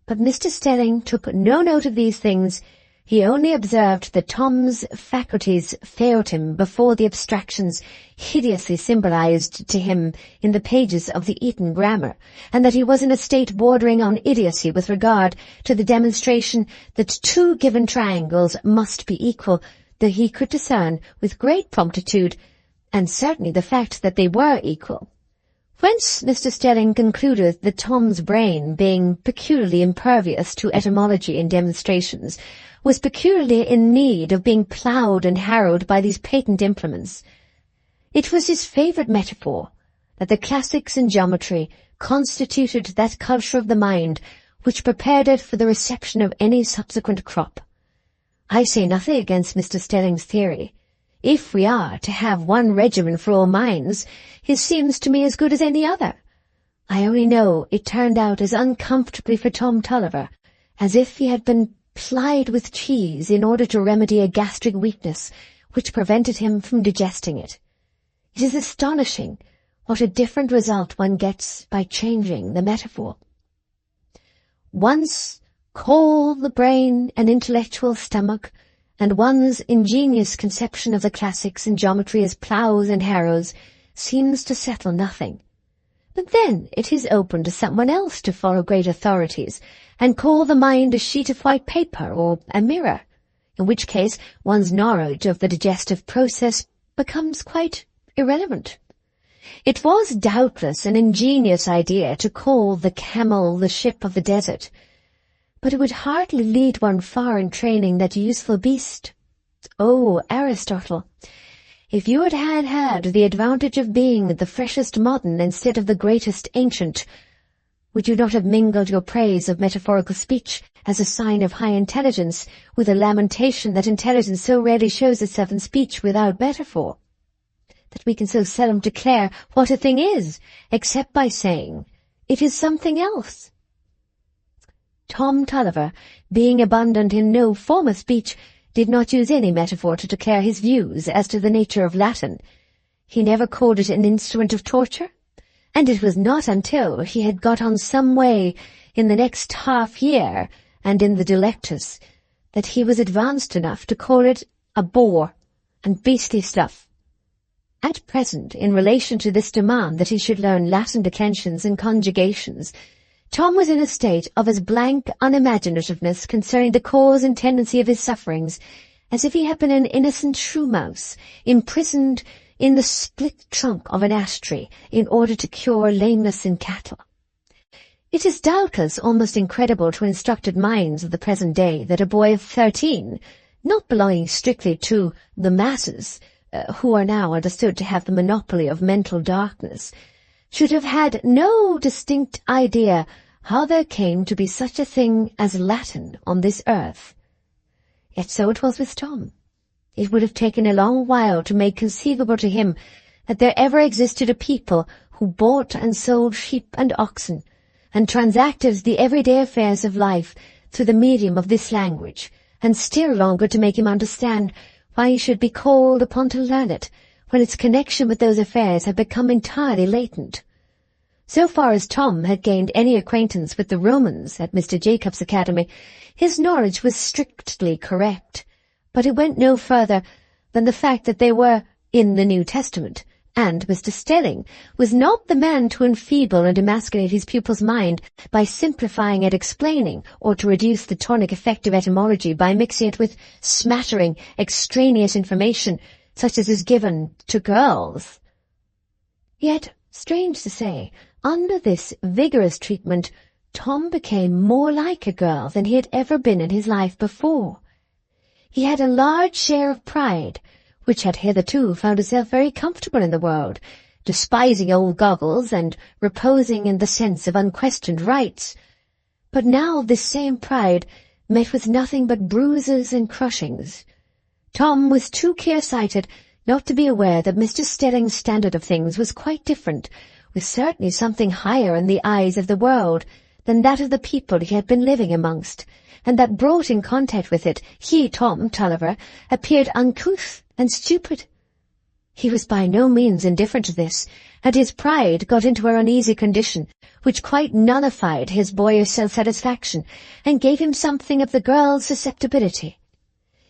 But Mr. Stelling took no note of these things. He only observed that Tom's faculties failed him before the abstractions hideously symbolized to him in the pages of the Eton grammar, and that he was in a state bordering on idiocy with regard to the demonstration that two given triangles must be equal, though he could discern with great promptitude, and certainly the fact that they were equal. Whence Mr. Stelling concluded that Tom's brain, being peculiarly impervious to etymology in demonstrations, was peculiarly in need of being ploughed and harrowed by these patent implements. It was his favourite metaphor that the classics in geometry constituted that culture of the mind which prepared it for the reception of any subsequent crop. I say nothing against Mr. Stelling's theory. If we are to have one regimen for all minds, his seems to me as good as any other. I only know it turned out as uncomfortably for Tom Tulliver as if he had been plied with cheese in order to remedy a gastric weakness which prevented him from digesting it. It is astonishing what a different result one gets by changing the metaphor. Once call the brain an intellectual stomach, and one's ingenious conception of the classics and geometry as ploughs and harrows seems to settle nothing. But then it is open to someone else to follow great authorities, and call the mind a sheet of white paper or a mirror, in which case one's knowledge of the digestive process becomes quite irrelevant. It was doubtless an ingenious idea to call the camel the ship of the desert, but it would hardly lead one far in training that useful beast. Oh, Aristotle, if you had the advantage of being the freshest modern instead of the greatest ancient, would you not have mingled your praise of metaphorical speech as a sign of high intelligence with a lamentation that intelligence so rarely shows itself in speech without metaphor, that we can so seldom declare what a thing is, except by saying, it is something else? Tom Tulliver, being abundant in no form of speech, did not use any metaphor to declare his views as to the nature of Latin. He never called it an instrument of torture, and it was not until he had got on some way in the next half-year and in the Delectus that he was advanced enough to call it a bore and beastly stuff. At present, in relation to this demand that he should learn Latin declensions and conjugations, Tom was in a state of as blank unimaginativeness concerning the cause and tendency of his sufferings as if he had been an innocent shrew mouse imprisoned in the split trunk of an ash tree in order to cure lameness in cattle. It is doubtless almost incredible to instructed minds of the present day that a boy of 13, not belonging strictly to the masses, who are now understood to have the monopoly of mental darkness, should have had no distinct idea how there came to be such a thing as Latin on this earth. Yet so it was with Tom. It would have taken a long while to make conceivable to him that there ever existed a people who bought and sold sheep and oxen, and transacted the everyday affairs of life through the medium of this language, and still longer to make him understand why he should be called upon to learn it, when its connection with those affairs had become entirely latent. So far as Tom had gained any acquaintance with the Romans at Mr. Jacob's Academy, his knowledge was strictly correct, but it went no further than the fact that they were in the New Testament, and Mr. Stelling was not the man to enfeeble and emasculate his pupil's mind by simplifying and explaining, or to reduce the tonic effect of etymology by mixing it with smattering, extraneous information, such as is given to girls. Yet, strange to say, under this vigorous treatment, Tom became more like a girl than he had ever been in his life before. He had a large share of pride, which had hitherto found itself very comfortable in the world, despising old goggles and reposing in the sense of unquestioned rights. But now this same pride met with nothing but bruises and crushings. Tom was too clear-sighted not to be aware that Mr. Stelling's standard of things was quite different, with certainly something higher in the eyes of the world than that of the people he had been living amongst, and that brought in contact with it, he, Tom Tulliver, appeared uncouth and stupid. He was by no means indifferent to this, and his pride got into an uneasy condition, which quite nullified his boyish self-satisfaction, and gave him something of the girl's susceptibility.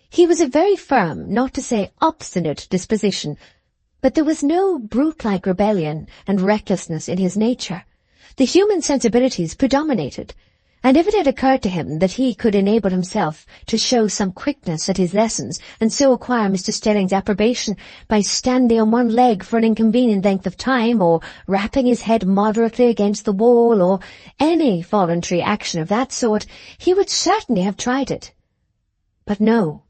He was a very firm, not to say obstinate, disposition, but there was no brute-like rebellion and recklessness in his nature. The human sensibilities predominated, and if it had occurred to him that he could enable himself to show some quickness at his lessons, and so acquire Mr. Stelling's approbation by standing on one leg for an inconvenient length of time, or rapping his head moderately against the wall, or any voluntary action of that sort, he would certainly have tried it. But no.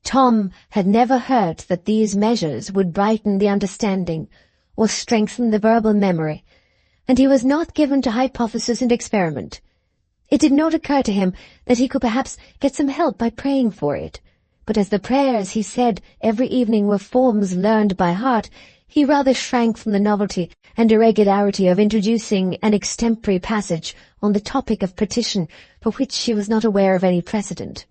Tom had never heard that these measures would brighten the understanding, or strengthen the verbal memory, and he was not given to hypothesis and experiment. It did not occur to him that he could perhaps get some help by praying for it, but as the prayers he said every evening were forms learned by heart, he rather shrank from the novelty and irregularity of introducing an extempore passage on the topic of petition for which he was not aware of any precedent.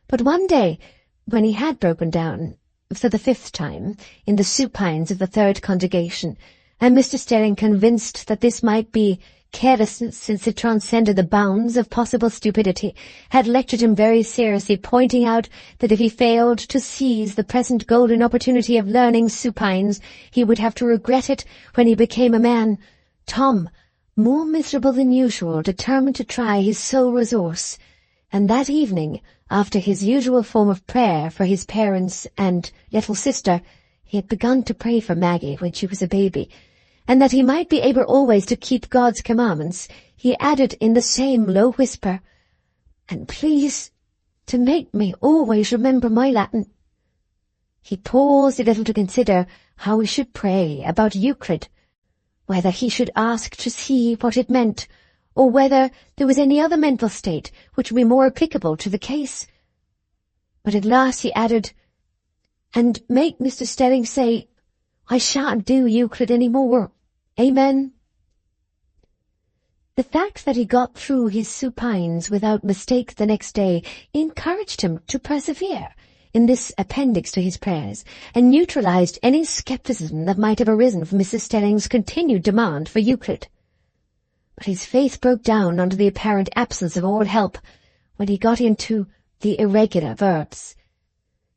But one day, when he had broken down, for the 5th time, in the supines of the 3rd congregation, and Mr. Stelling, convinced that this might be carelessness since it transcended the bounds of possible stupidity, had lectured him very seriously, pointing out that if he failed to seize the present golden opportunity of learning supines, he would have to regret it when he became a man. Tom, more miserable than usual, determined to try his sole resource, and that evening, after his usual form of prayer for his parents and little sister, he had begun to pray for Maggie when she was a baby, and that he might be able always to keep God's commandments, he added in the same low whisper, "And please to make me always remember my Latin." He paused a little to consider how he should pray about Euclid, whether he should ask to see what it meant, or whether there was any other mental state which would be more applicable to the case. But at last he added, "And make Mr. Stelling say, I shan't do Euclid any more. Amen." The fact that he got through his supines without mistake the next day encouraged him to persevere in this appendix to his prayers, and neutralized any skepticism that might have arisen from Mrs. Stelling's continued demand for Euclid. But his faith broke down under the apparent absence of all help when he got into the irregular verbs.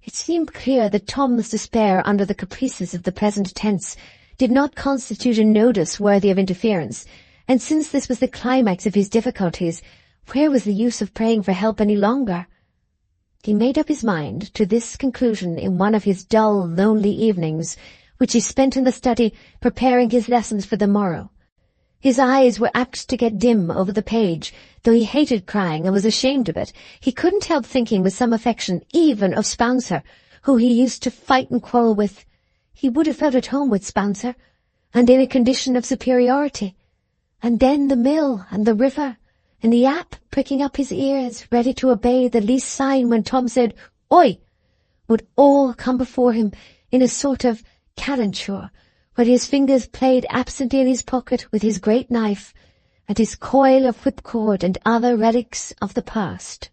It seemed clear that Tom's despair under the caprices of the present tense did not constitute a nodus worthy of interference, and since this was the climax of his difficulties, where was the use of praying for help any longer? He made up his mind to this conclusion in one of his dull, lonely evenings, which he spent in the study preparing his lessons for the morrow. His eyes were apt to get dim over the page. Though he hated crying and was ashamed of it, he couldn't help thinking with some affection even of Spencer, who he used to fight and quarrel with. He would have felt at home with Spencer, and in a condition of superiority. And then the mill and the river, and the app pricking up his ears, ready to obey the least sign when Tom said, "Oi!" would all come before him in a sort of calenture, where his fingers played absently in his pocket with his great knife and his coil of whipcord and other relics of the past.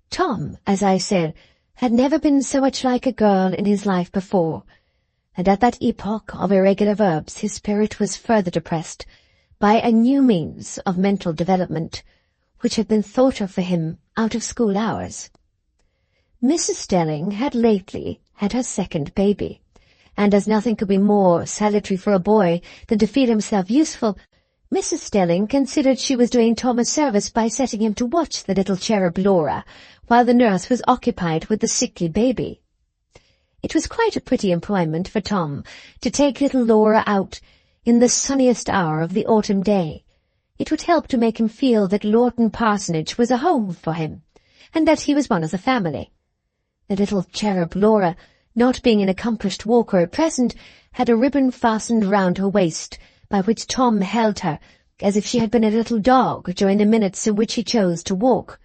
Tom, as I said, had never been so much like a girl in his life before, and at that epoch of irregular verbs his spirit was further depressed by a new means of mental development, which had been thought of for him out of school hours. Mrs. Stelling had lately had her second baby, and as nothing could be more salutary for a boy than to feel himself useful, Mrs. Stelling considered she was doing Tom a service by setting him to watch the little cherub Laura, while the nurse was occupied with the sickly baby. It was quite a pretty employment for Tom to take little Laura out in the sunniest hour of the autumn day. It would help to make him feel that Lorton Parsonage was a home for him, and that he was one of the family. The little cherub Laura, not being an accomplished walker at present, had a ribbon fastened round her waist, by which Tom held her, as if she had been a little dog during the minutes in which he chose to walk.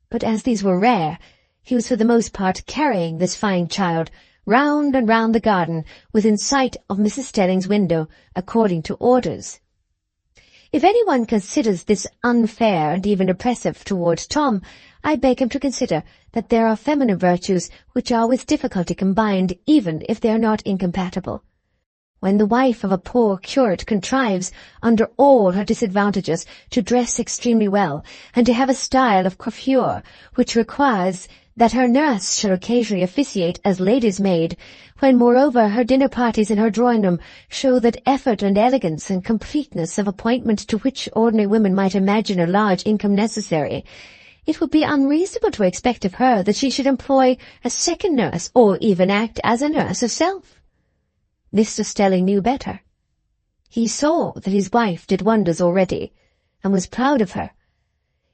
But as these were rare, he was for the most part carrying this fine child round and round the garden within sight of Mrs. Stelling's window, according to orders. If anyone considers this unfair and even oppressive towards Tom, I beg him to consider that there are feminine virtues which are with difficulty combined, even if they are not incompatible. When the wife of a poor curate contrives, under all her disadvantages, to dress extremely well, and to have a style of coiffure which requires that her nurse shall occasionally officiate as lady's maid, when moreover her dinner parties in her drawing-room show that effort and elegance and completeness of appointment to which ordinary women might imagine a large income necessary, it would be unreasonable to expect of her that she should employ a second nurse, or even act as a nurse herself. Mr. Stelling knew better. He saw that his wife did wonders already, and was proud of her.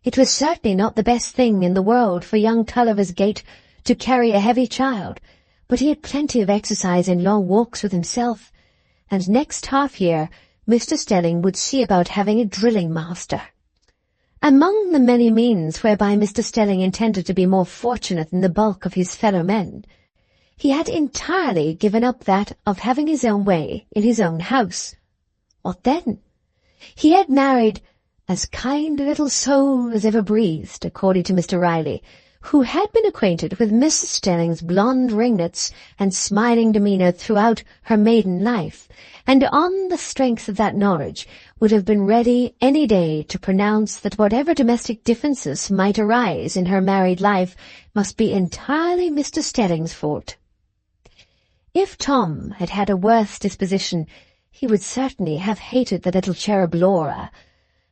It was certainly not the best thing in the world for young Tulliver's gait to carry a heavy child, but he had plenty of exercise in long walks with himself, and next half-year Mr. Stelling would see about having a drilling-master. Among the many means whereby Mr. Stelling intended to be more fortunate than the bulk of his fellow-men, he had entirely given up that of having his own way in his own house. What then? He had married as kind a little soul as ever breathed, according to Mr. Riley, who had been acquainted with Mrs. Stelling's blonde ringlets and smiling demeanour throughout her maiden life, and on the strength of that knowledge would have been ready any day to pronounce that whatever domestic differences might arise in her married life must be entirely Mr. Stelling's fault. If Tom had had a worse disposition, he would certainly have hated the little cherub Laura,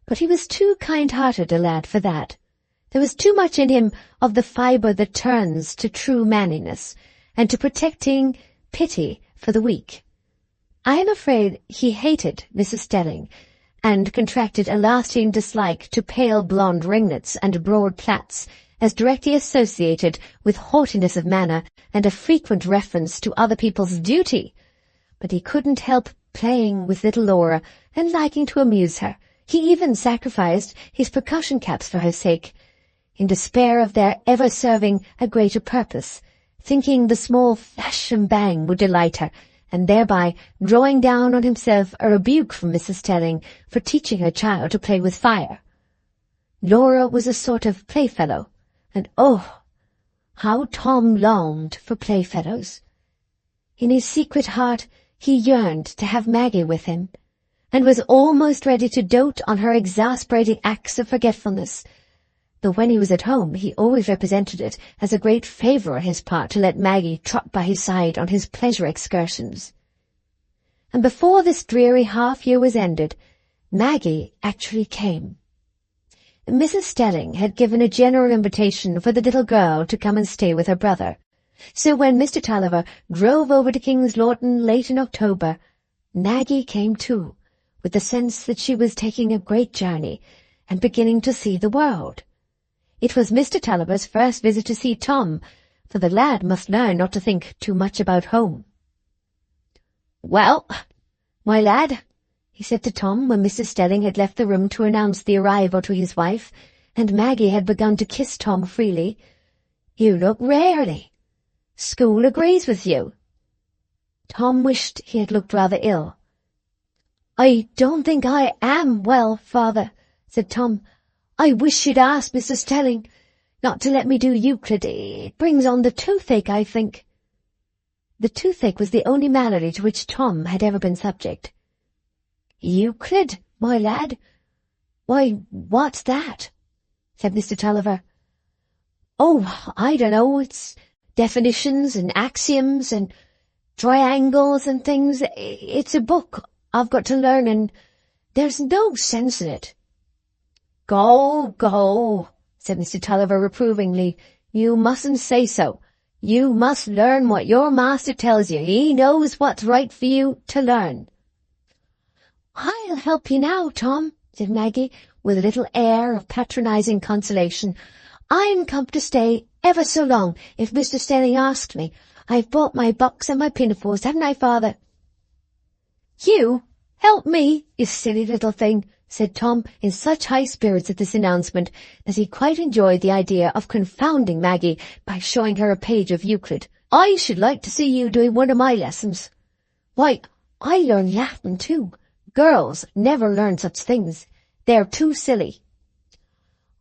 but he was too kind-hearted a lad for that. There was too much in him of the fibre that turns to true manliness, and to protecting pity for the weak. I am afraid he hated Mrs. Stelling, and contracted a lasting dislike to pale blonde ringlets and broad plaits, as directly associated with haughtiness of manner and a frequent reference to other people's duty. But he couldn't help playing with little Laura and liking to amuse her. He even sacrificed his percussion caps for her sake, in despair of their ever serving a greater purpose, thinking the small flash and bang would delight her, and thereby drawing down on himself a rebuke from Mrs. Stelling for teaching her child to play with fire. Laura was a sort of playfellow, and oh, how Tom longed for playfellows. In his secret heart he yearned to have Maggie with him, and was almost ready to dote on her exasperating acts of forgetfulness, though when he was at home he always represented it as a great favour on his part to let Maggie trot by his side on his pleasure excursions. And before this dreary half-year was ended, Maggie actually came. Mrs. Stelling had given a general invitation for the little girl to come and stay with her brother, so when Mr. Tulliver drove over to King's Lorton late in October, Maggie came too, with the sense that she was taking a great journey and beginning to see the world. It was Mr. Tulliver's first visit to see Tom, for the lad must learn not to think too much about home. "Well, my lad," he said to Tom when Mr. Stelling had left the room to announce the arrival to his wife, and Maggie had begun to kiss Tom freely, "you look rarely. School agrees with you." Tom wished he had looked rather ill. "I don't think I am well, father," said Tom. "I wish you'd asked Mr. Stelling not to let me do Euclid. It brings on the toothache, I think." The toothache was the only malady to which Tom had ever been subject. "Euclid, my lad? Why, what's that?" said Mr. Tulliver. "Oh, I don't know. It's definitions and axioms and triangles and things. It's a book I've got to learn, and there's no sense in it." Go, said Mr. Tulliver reprovingly. "You mustn't say so. You must learn what your master tells you. He knows what's right for you to learn." "I'll help you now, Tom," said Maggie, with a little air of patronizing consolation. "I'm come to stay ever so long, if Mr. Stelling asked me. I've bought my box and my pinafores, haven't I, father?" "You help me, you silly little thing," said Tom, in such high spirits at this announcement that he quite enjoyed the idea of confounding Maggie by showing her a page of Euclid. "I should like to see you doing one of my lessons." "Why, I learn Latin too. Girls never learn such things. They're too silly."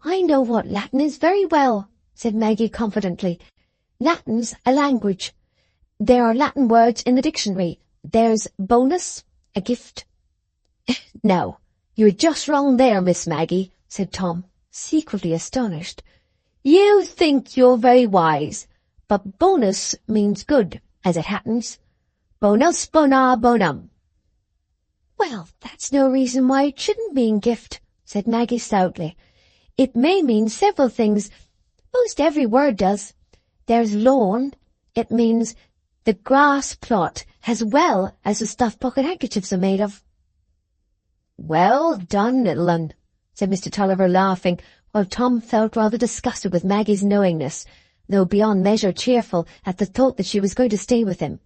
"I know what Latin is very well," said Maggie confidently. "Latin's a language. There are Latin words in the dictionary. There's bonus, a gift." "Now, you're just wrong there, Miss Maggie," said Tom, secretly astonished. "You think you're very wise, but bonus means good, as it happens. Bonus bona bonum." "Well, that's no reason why it shouldn't mean gift," said Maggie stoutly. "It may mean several things. Most every word does. There's lawn. It means the grass plot, as well as the stuff pocket handkerchiefs are made of." "Well done, little un," said Mr. Tulliver, laughing, while Tom felt rather disgusted with Maggie's knowingness, though beyond measure cheerful at the thought that she was going to stay with him.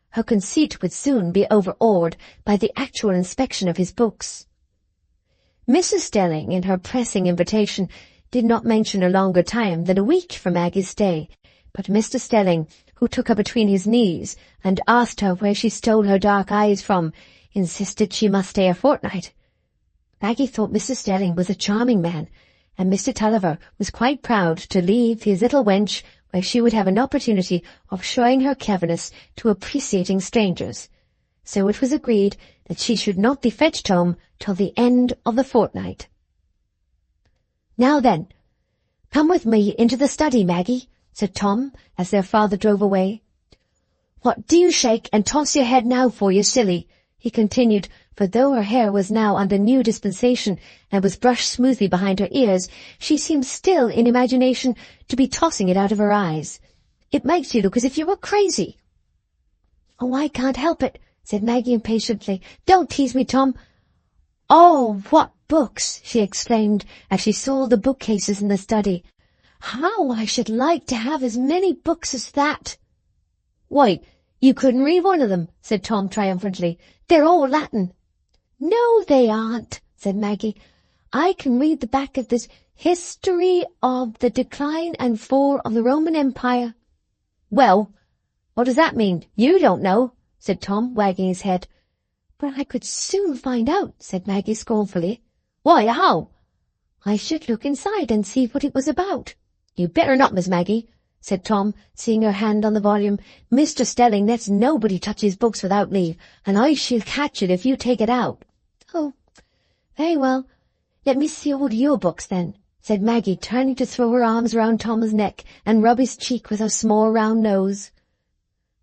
Her conceit would soon be overawed by the actual inspection of his books. Mrs. Stelling, in her pressing invitation, did not mention a longer time than a week for Maggie's stay, but Mr. Stelling, who took her between his knees and asked her where she stole her dark eyes from, insisted she must stay a fortnight. Maggie thought Mr. Stelling was a charming man, and Mr. Tulliver was quite proud to leave his little wench where she would have an opportunity of showing her cleverness to appreciating strangers. So it was agreed that she should not be fetched home till the end of the fortnight. "Now then, come with me into the study, Maggie," said Tom, as their father drove away. "What do you shake and toss your head now for, you silly?" he continued, for though her hair was now under new dispensation and was brushed smoothly behind her ears, she seemed still in imagination to be tossing it out of her eyes. "It makes you look as if you were crazy." "Oh, I can't help it," said Maggie impatiently. "Don't tease me, Tom." "Oh, what books!" she exclaimed as she saw the bookcases in the study. "How I should like to have as many books as that." "Why, you couldn't read one of them," said Tom triumphantly. "They're all Latin." "No, they aren't," said Maggie. "I can read the back of this History of the Decline and Fall of the Roman Empire." "Well, what does that mean? You don't know," said Tom, wagging his head. "But I could soon find out," said Maggie scornfully. "Why, how?" "I should look inside and see what it was about." "You'd better not, Miss Maggie," said Tom, seeing her hand on the volume. "Mr. Stelling lets nobody touch his books without leave, and I shall catch it if you take it out." "Oh, very well. Let me see all your books, then," said Maggie, turning to throw her arms round Tom's neck and rub his cheek with her small round nose.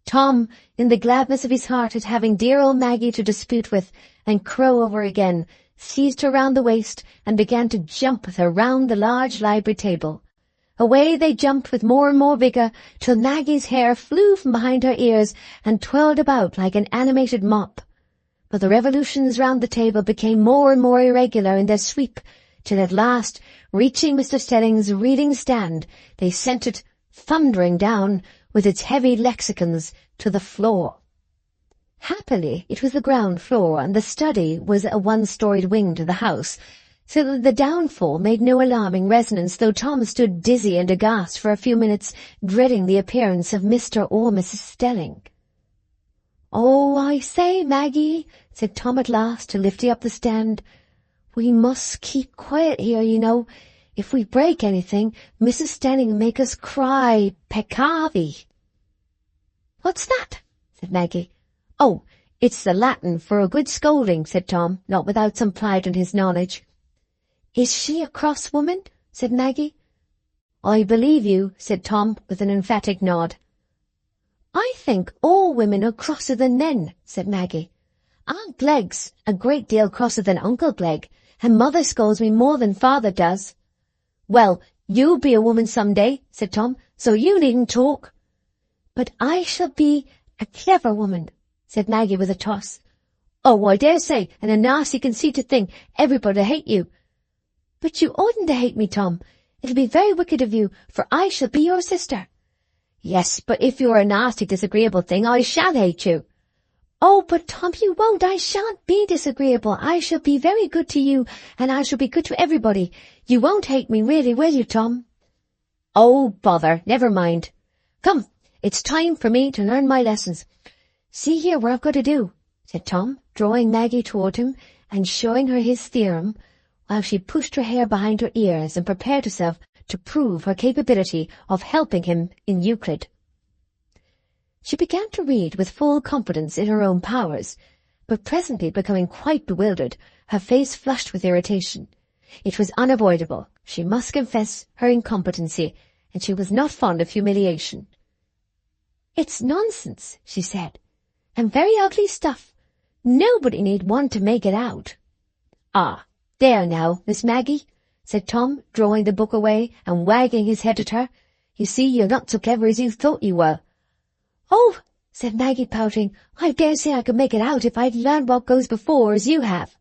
Tom, in the gladness of his heart at having dear old Maggie to dispute with and crow over again, seized her round the waist and began to jump with her round the large library table. Away they jumped with more and more vigour, till Maggie's hair flew from behind her ears and twirled about like an animated mop. But the revolutions round the table became more and more irregular in their sweep, till at last, reaching Mr. Stelling's reading stand, they sent it thundering down with its heavy lexicons to the floor. Happily, it was the ground floor, and the study was a one-storied wing to the house, so that the downfall made no alarming resonance, though Tom stood dizzy and aghast for a few minutes, dreading the appearance of Mr. or Mrs. Stelling. "Oh, I say, Maggie," said Tom at last, lifting up the stand. "We must keep quiet here, you know. If we break anything, Mrs. Stenning will make us cry, peccavi." "What's that?" said Maggie. "Oh, it's the Latin for a good scolding," said Tom, not without some pride in his knowledge. "Is she a cross woman?" said Maggie. "I believe you," said Tom, with an emphatic nod. "I think all women are crosser than men," said Maggie. "Aunt Glegg's a great deal crosser than Uncle Glegg, and Mother scolds me more than Father does." "Well, you'll be a woman some day," said Tom, "so you needn't talk." "But I shall be a clever woman," said Maggie with a toss. "Oh, I dare say, and a nasty conceited thing, everybody hate you." "But you oughtn't to hate me, Tom. It'll be very wicked of you, for I shall be your sister." "Yes, but if you're a nasty, disagreeable thing, I shall hate you." "Oh, but Tom, you won't. I shan't be disagreeable. I shall be very good to you, and I shall be good to everybody. You won't hate me, really, will you, Tom?" "Oh, bother, never mind. Come, it's time for me to learn my lessons. See here what I've got to do," said Tom, drawing Maggie toward him and showing her his theorem, while she pushed her hair behind her ears and prepared herself to prove her capability of helping him in Euclid. She began to read with full confidence in her own powers, but presently becoming quite bewildered, her face flushed with irritation. It was unavoidable. She must confess her incompetency, and she was not fond of humiliation. "It's nonsense," she said, "and very ugly stuff. Nobody need want to make it out." "Ah, there now, Miss Maggie," said Tom, drawing the book away and wagging his head at her. "You see, you're not so clever as you thought you were." "Oh," said Maggie, pouting, "I dare say I could make it out if I'd learned what goes before, as you have."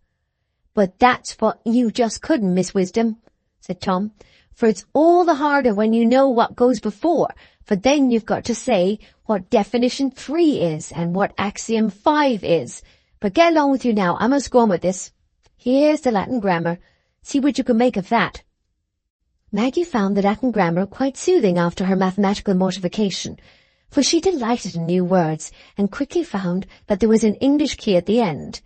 "But that's what you just couldn't, Miss Wisdom," said Tom, "for it's all the harder when you know what goes before, for then you've got to say what definition 3 is and what axiom 5 is. But get along with you now, I must go on with this. Here's the Latin grammar. See what you can make of that." Maggie found the Latin grammar quite soothing after her mathematical mortification, for she delighted in new words, and quickly found that there was an English key at the end,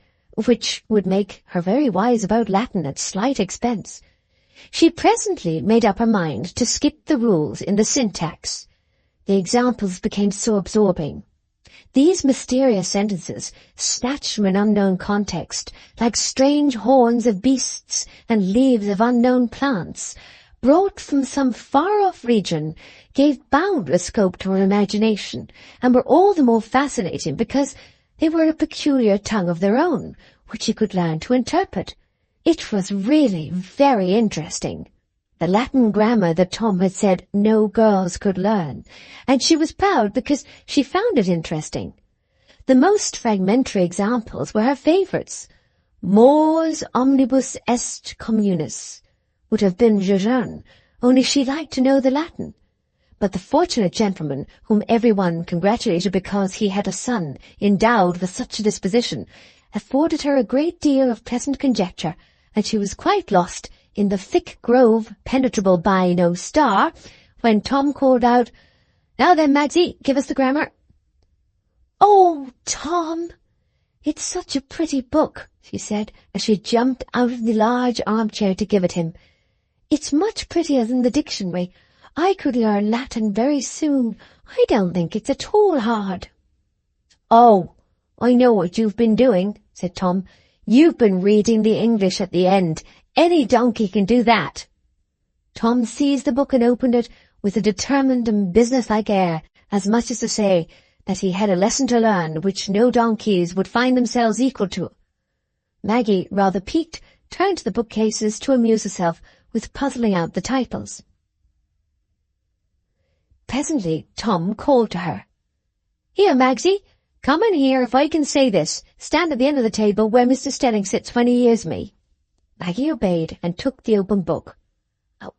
which would make her very wise about Latin at slight expense. She presently made up her mind to skip the rules in the syntax. The examples became so absorbing. These mysterious sentences, snatched from an unknown context, like strange horns of beasts and leaves of unknown plants, brought from some far-off region, gave boundless scope to her imagination, and were all the more fascinating because they were a peculiar tongue of their own, which she could learn to interpret. It was really very interesting. The Latin grammar that Tom had said no girls could learn, and she was proud because she found it interesting. The most fragmentary examples were her favourites. Mors omnibus est communis would have been Jejeune, only she liked to know the Latin. But the fortunate gentleman whom everyone congratulated because he had a son endowed with such a disposition afforded her a great deal of pleasant conjecture, and she was quite lost in the thick grove penetrable by no star, when Tom called out, "Now then, Magsy, give us the grammar." "Oh, Tom, it's such a pretty book," she said, as she jumped out of the large armchair to give it him. "It's much prettier than the dictionary. I could learn Latin very soon. I don't think it's at all hard." "Oh, I know what you've been doing," said Tom. "You've been reading the English at the end. Any donkey can do that." Tom seized the book and opened it with a determined and businesslike air, as much as to say that he had a lesson to learn which no donkeys would find themselves equal to. Maggie, rather piqued, turned to the bookcases to amuse herself with puzzling out the titles. Presently Tom called to her. "Here, Magsy, come in here if I can say this. Stand at the end of the table where Mr. Stenning sits when he hears me." Maggie obeyed and took the open book.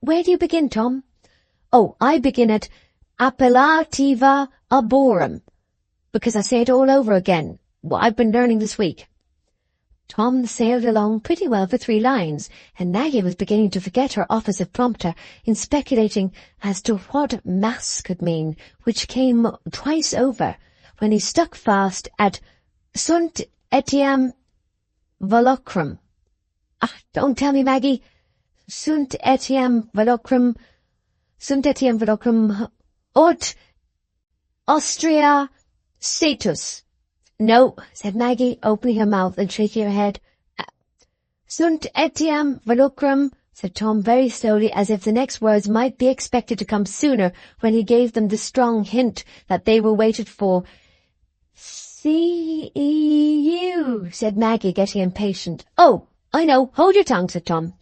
"Where do you begin, Tom?" "Oh, I begin at appellativa arborum, because I say it all over again, what I've been learning this week." Tom sailed along pretty well for 3 lines, and Maggie was beginning to forget her office of prompter in speculating as to what mass could mean, which came twice over, when he stuck fast at sunt etiam volocrum. Ah, don't tell me, Maggie. Sunt etiam volocrum ut Austria status. No, said Maggie, opening her mouth and shaking her head. Sunt etiam volocrum, said Tom very slowly, as if the next words might be expected to come sooner when he gave them the strong hint that they were waited for. C-E-U, said Maggie, getting impatient. Oh, I know. Hold your tongue, said Tom.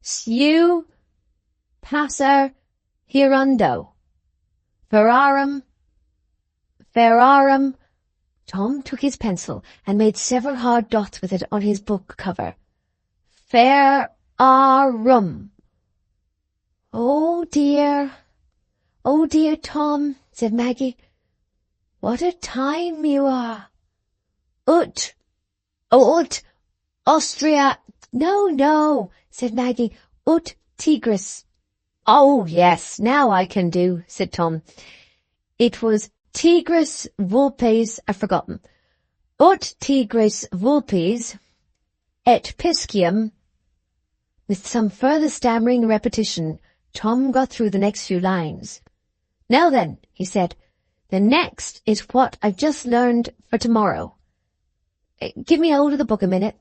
Seu passer hirundo. Ferrarum. Tom took his pencil and made several hard dots with it on his book cover. Ferrarum. Oh dear, Tom, said Maggie. What a time you are. Ut, Austria. No, said Maggie. Ut tigris. Oh, yes, now I can do, said Tom. It was tigris vulpes, I've forgotten. Ut tigris vulpes et piscium. With some further stammering repetition, Tom got through the next few lines. Now then, he said, the next is what I've just learned for tomorrow. Give me hold of the book a minute.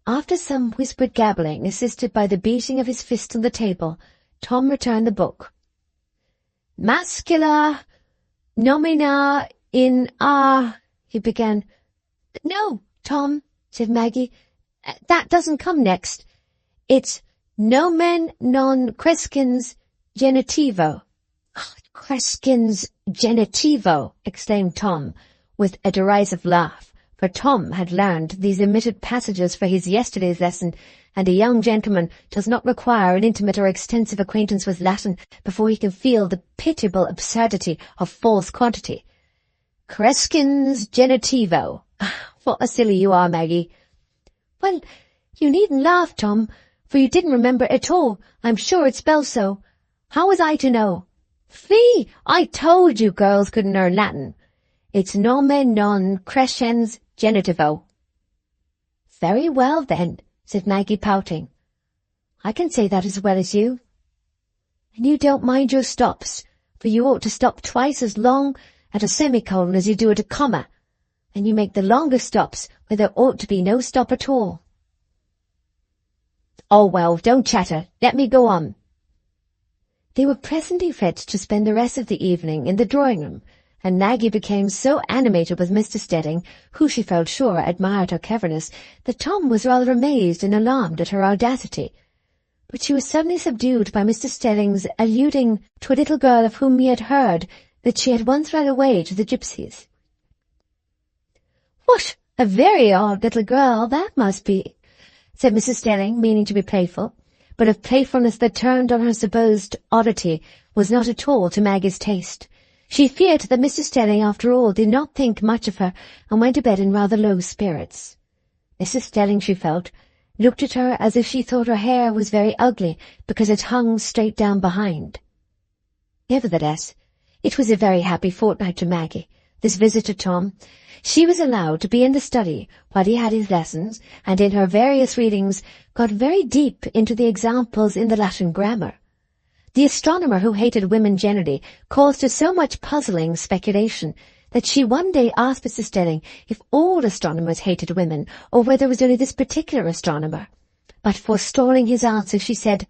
After some whispered gabbling, assisted by the beating of his fist on the table, Tom returned the book. Mascula nomina in he began. No, Tom, said Maggie, that doesn't come next. It's nomen non crescens genitivo. Crescens genitivo, exclaimed Tom, with a derisive laugh. For Tom had learned these omitted passages for his yesterday's lesson, and a young gentleman does not require an intimate or extensive acquaintance with Latin before he can feel the pitiable absurdity of false quantity. Crescens genitivo. What a silly you are, Maggie. Well, you needn't laugh, Tom, for you didn't remember it at all. I'm sure it spells so. How was I to know? Fie! I told you girls couldn't learn Latin. It's nomen non crescens genitivo. Very well, then, said Maggie, pouting. I can say that as well as you. And you don't mind your stops, for you ought to stop twice as long at a semicolon as you do at a comma, and you make the longest stops where there ought to be no stop at all. Oh, well, don't chatter. Let me go on. They were presently fit to spend the rest of the evening in the drawing-room, and Maggie became so animated with Mr. Stedding, who she felt sure admired her cleverness, that Tom was rather amazed and alarmed at her audacity. But she was suddenly subdued by Mr. Stedding's alluding to a little girl of whom he had heard that she had once run away to the gypsies. What a very odd little girl that must be, said Mrs. Stedding, meaning to be playful, but of playfulness that turned on her supposed oddity was not at all to Maggie's taste. She feared that Mr. Stedding, after all, did not think much of her, and went to bed in rather low spirits. Mrs. Stedding, she felt, looked at her as if she thought her hair was very ugly because it hung straight down behind. Nevertheless, it was a very happy fortnight to Maggie, this visit to Tom. She was allowed to be in the study while he had his lessons, and in her various readings got very deep into the examples in the Latin grammar. The astronomer, who hated women generally, caused her so much puzzling speculation that she one day asked Mr. Stedding if all astronomers hated women, or whether it was only this particular astronomer. But forestalling his answer, she said,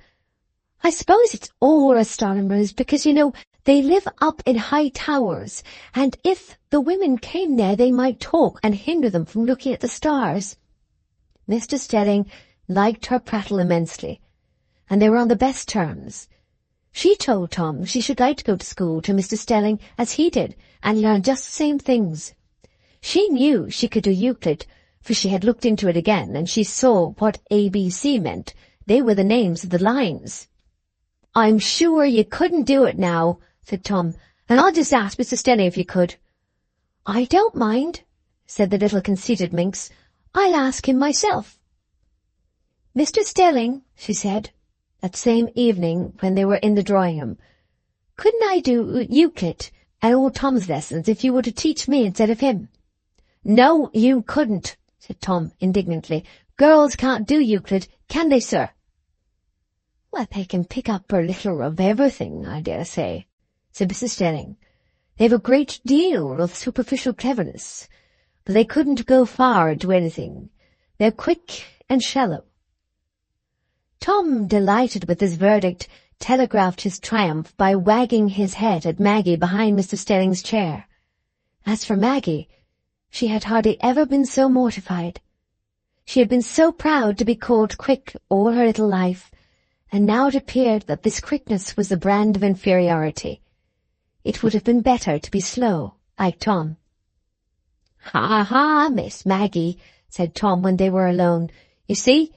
I suppose it's all astronomers, because, you know, they live up in high towers, and if the women came there they might talk and hinder them from looking at the stars. Mr. Stedding liked her prattle immensely, and they were on the best terms. She told Tom she should like to go to school to Mr. Stedding as he did, and learn just the same things. She knew she could do Euclid, for she had looked into it again, and she saw what ABC meant. They were the names of the lines. I'm sure you couldn't do it now, said Tom, and I'll just ask Mr. Stedding if you could. I don't mind, said the little conceited minx. I'll ask him myself. Mr. Stedding, she said, that same evening when they were in the drawing-room, couldn't I do Euclid? and all Tom's lessons if you were to teach me instead of him." "No, you couldn't," said Tom indignantly. "Girls can't do Euclid, can they, sir?" "Well, they can pick up a little of everything, I dare say," said Mrs. Stelling. "They've a great deal of superficial cleverness, but they couldn't go far into anything. They're quick and shallow." Tom, delighted with this verdict, telegraphed his triumph by wagging his head at Maggie behind Mr. Stelling's chair. As for Maggie, she had hardly ever been so mortified. She had been so proud to be called quick all her little life, and now it appeared that this quickness was the brand of inferiority. It would have been better to be slow, like Tom. "Ha, ha, Miss Maggie," said Tom when they were alone. "You see,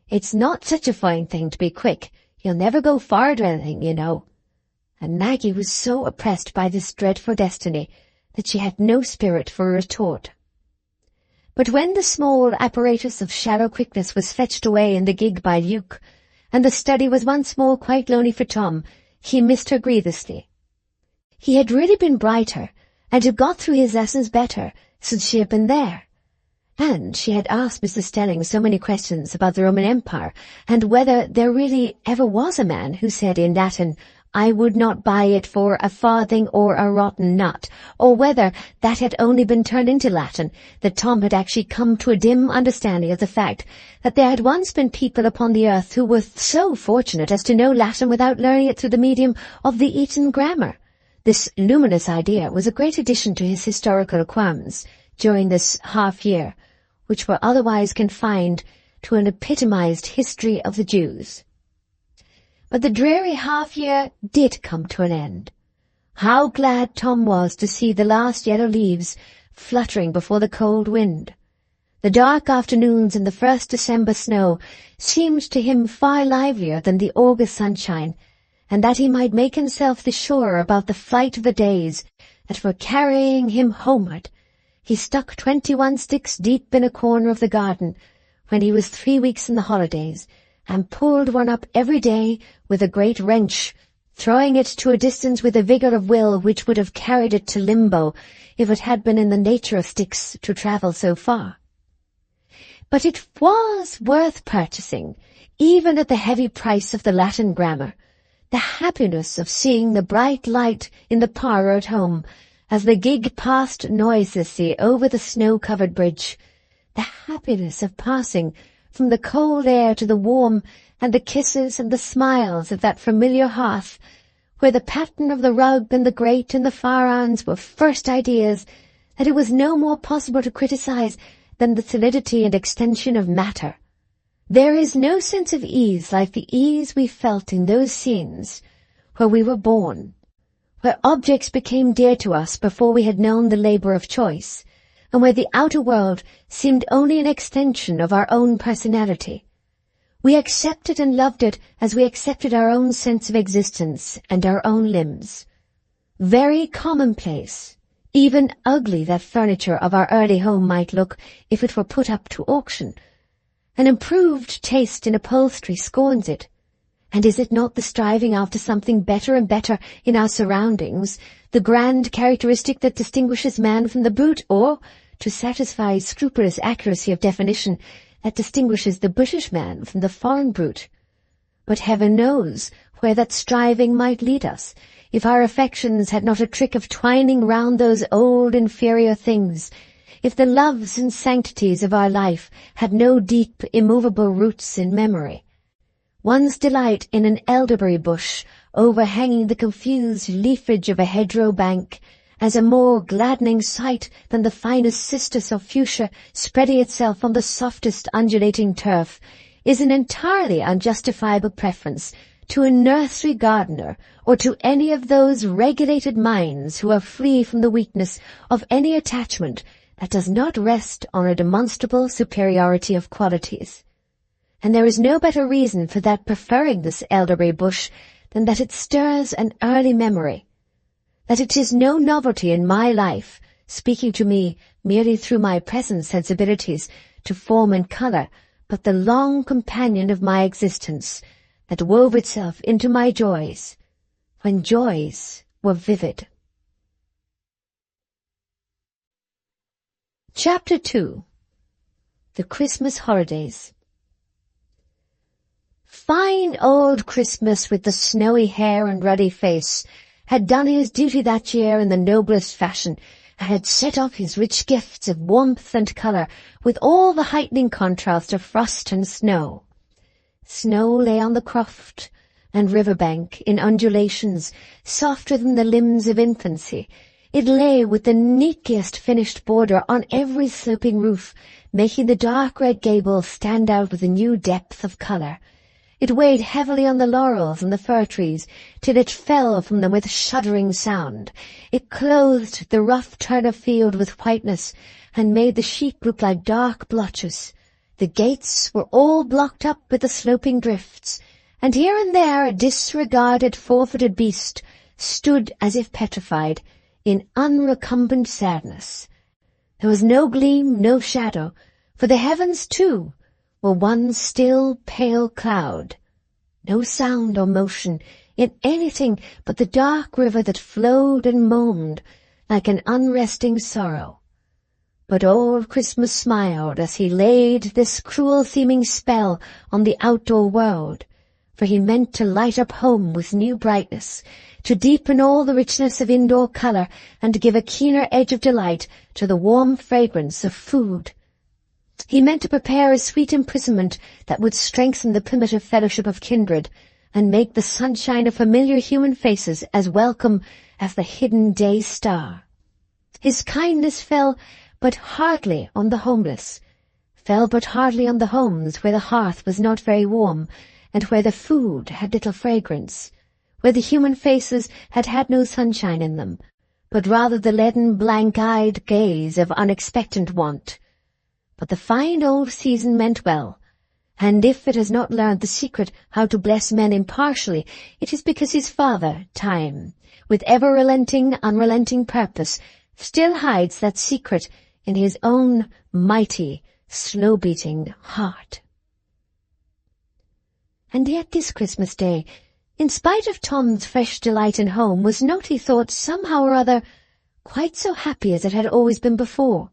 it's not such a fine thing to be quick. You'll never go far to anything, you know." And Maggie was so oppressed by this dreadful destiny that she had no spirit for a retort. But when the small apparatus of shallow quickness was fetched away in the gig by Luke, and the study was once more quite lonely for Tom, he missed her grievously. He had really been brighter, and had got through his lessons better since she had been there. And she had asked Mr. Stelling so many questions about the Roman Empire, and whether there really ever was a man who said in Latin, "I would not buy it for a farthing or a rotten nut," or whether that had only been turned into Latin, that Tom had actually come to a dim understanding of the fact that there had once been people upon the earth who were so fortunate as to know Latin without learning it through the medium of the Eton grammar. This luminous idea was a great addition to his historical requirements during this half-year, which were otherwise confined to an epitomized history of the Jews. But the dreary half-year did come to an end. How glad Tom was to see the last yellow leaves fluttering before the cold wind. The dark afternoons in the first December snow seemed to him far livelier than the August sunshine, and that he might make himself the surer about the flight of the days that were carrying him homeward, he stuck 21 sticks deep in a corner of the garden when he was 3 weeks in the holidays, and pulled one up every day with a great wrench, throwing it to a distance with a vigour of will which would have carried it to limbo if it had been in the nature of sticks to travel so far. But it was worth purchasing, even at the heavy price of the Latin grammar, the happiness of seeing the bright light in the parlour at home as the gig passed noiselessly over the snow-covered bridge, the happiness of passing from the cold air to the warm, and the kisses and the smiles of that familiar hearth, where the pattern of the rug and the grate and the fire-irons were first ideas that it was no more possible to criticize than the solidity and extension of matter. There is no sense of ease like the ease we felt in those scenes where we were born, where objects became dear to us before we had known the labor of choice, and where the outer world seemed only an extension of our own personality. We accepted and loved it as we accepted our own sense of existence and our own limbs. Very commonplace, even ugly that furniture of our early home might look if it were put up to auction. An improved taste in upholstery scorns it. And is it not the striving after something better and better in our surroundings, the grand characteristic that distinguishes man from the brute, or, to satisfy scrupulous accuracy of definition, that distinguishes the British man from the foreign brute? But heaven knows where that striving might lead us, if our affections had not a trick of twining round those old inferior things, if the loves and sanctities of our life had no deep, immovable roots in memory. One's delight in an elderberry bush overhanging the confused leafage of a hedgerow bank, as a more gladdening sight than the finest cistus of fuchsia spreading itself on the softest undulating turf, is an entirely unjustifiable preference to a nursery gardener or to any of those regulated minds who are free from the weakness of any attachment that does not rest on a demonstrable superiority of qualities. And there is no better reason for that preferring this elderberry bush than that it stirs an early memory, that it is no novelty in my life, speaking to me merely through my present sensibilities to form and colour, but the long companion of my existence, that wove itself into my joys, when joys were vivid. Chapter 2. The Christmas Holidays. Fine old Christmas, with the snowy hair and ruddy face, had done his duty that year in the noblest fashion, and had set off his rich gifts of warmth and colour with all the heightening contrast of frost and snow. Snow lay on the croft and river-bank in undulations softer than the limbs of infancy. It lay with the neatliest finished border on every sloping roof, making the dark red gables stand out with a new depth of colour. It weighed heavily on the laurels and the fir trees, till it fell from them with shuddering sound. It clothed the rough turn of field with whiteness, and made the sheep look like dark blotches. The gates were all blocked up with the sloping drifts, and here and there a disregarded four-footed beast stood as if petrified, in unrecumbent sadness. There was no gleam, no shadow, for the heavens, too, were one still pale cloud. No sound or motion in anything but the dark river that flowed and moaned like an unresting sorrow. But old Christmas smiled as he laid this cruel-seeming spell on the outdoor world, for he meant to light up home with new brightness, to deepen all the richness of indoor colour, and to give a keener edge of delight to the warm fragrance of food. He meant to prepare a sweet imprisonment that would strengthen the primitive fellowship of kindred, and make the sunshine of familiar human faces as welcome as the hidden day star. His kindness fell but hardly on the homeless, fell but hardly on the homes where the hearth was not very warm, and where the food had little fragrance, where the human faces had had no sunshine in them, but rather the leaden, blank-eyed gaze of unexpectant want. But the fine old season meant well, and if it has not learned the secret how to bless men impartially, it is because his father, Time, with ever-relenting, unrelenting purpose, still hides that secret in his own mighty, slow-beating heart. And yet this Christmas Day, in spite of Tom's fresh delight in home, was not, he thought, somehow or other, quite so happy as it had always been before.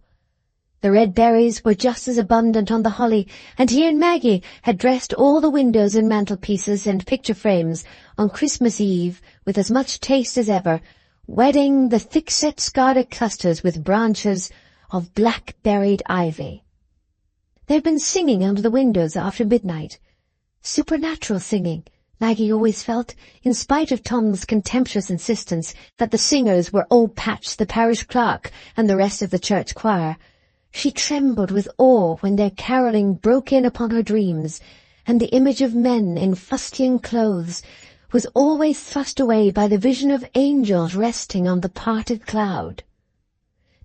The red berries were just as abundant on the holly, and he and Maggie had dressed all the windows and mantelpieces and picture frames on Christmas Eve with as much taste as ever, wedding the thick-set scarlet clusters with branches of black-berried ivy. They had been singing under the windows after midnight. Supernatural singing, Maggie always felt, in spite of Tom's contemptuous insistence that the singers were Old Patch, the parish clerk, and the rest of the church choir. She trembled with awe when their carolling broke in upon her dreams, and the image of men in fustian clothes was always thrust away by the vision of angels resting on the parted cloud.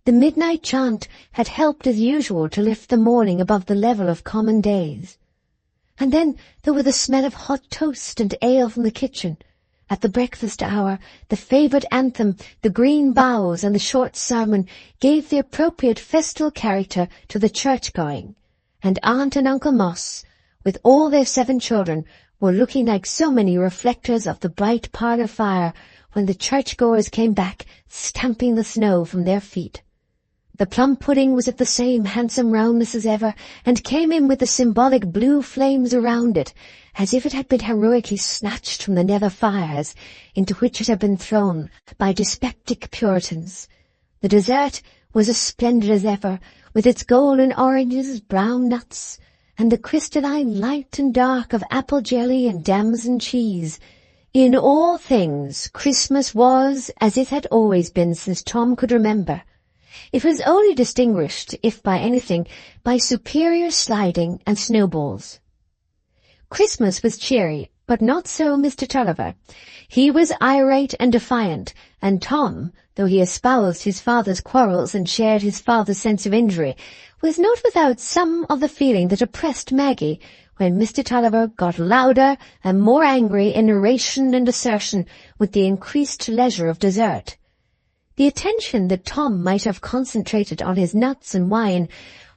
The midnight chant had helped as usual to lift the morning above the level of common days. And then there were the smell of hot toast and ale from the kitchen. At the breakfast hour, the favourite anthem, the green boughs and the short sermon gave the appropriate festal character to the church-going, and Aunt and Uncle Moss, with all their 7 children, were looking like so many reflectors of the bright parlour fire when the churchgoers came back, stamping the snow from their feet. The plum pudding was of the same handsome roundness as ever, and came in with the symbolic blue flames around it, as if it had been heroically snatched from the nether fires into which it had been thrown by dyspeptic Puritans. The dessert was as splendid as ever, with its golden oranges, brown nuts, and the crystalline light and dark of apple jelly and damson cheese. In all things, Christmas was as it had always been since Tom could remember. It was only distinguished, if by anything, by superior sliding and snowballs. Christmas was cheery, but not so Mr. Tulliver. He was irate and defiant, and Tom, though he espoused his father's quarrels and shared his father's sense of injury, was not without some of the feeling that oppressed Maggie when Mr. Tulliver got louder and more angry in narration and assertion with the increased leisure of dessert. The attention that Tom might have concentrated on his nuts and wine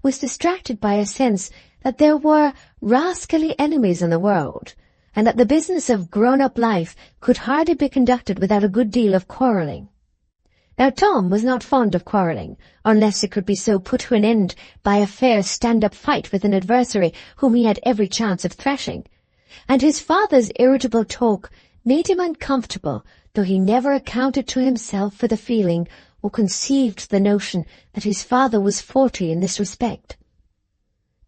was distracted by a sense that there were rascally enemies in the world, and that the business of grown-up life could hardly be conducted without a good deal of quarrelling. Now Tom was not fond of quarrelling, unless it could be so put to an end by a fair stand-up fight with an adversary whom he had every chance of thrashing, and his father's irritable talk made him uncomfortable, though he never accounted to himself for the feeling or conceived the notion that his father was faulty in this respect.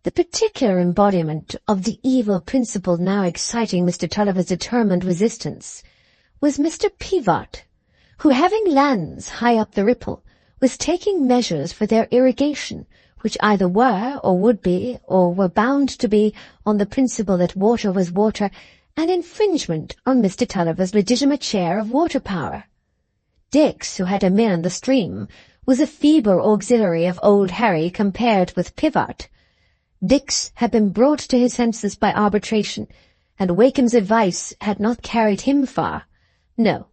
The particular embodiment of the evil principle now exciting Mr. Tulliver's determined resistance was Mr. Pivot, who, having lands high up the Ripple, was taking measures for their irrigation, which either were, or would be, or were bound to be, on the principle that water was water, an infringement on Mr. Tulliver's legitimate share of water power. Dix, who had a mill in the stream, was a feeble auxiliary of old Harry compared with Pivot. Dix had been brought to his senses by arbitration, and Wakem's advice had not carried him far. No,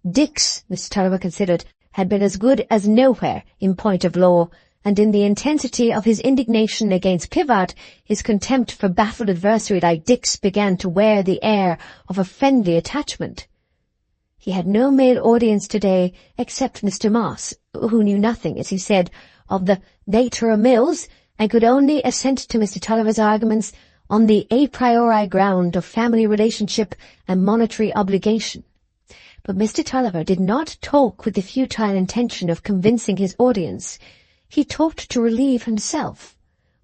Dix, Mr. Tulliver considered, had been as good as nowhere in point of law, and in the intensity of his indignation against Pivot, his contempt for baffled adversary like Dix began to wear the air of a friendly attachment. He had no male audience today except Mr. Moss, who knew nothing, as he said, of the nature of mills, and could only assent to Mr. Tulliver's arguments on the a priori ground of family relationship and monetary obligation. But Mr. Tulliver did not talk with the futile intention of convincing his audience. He talked to relieve himself,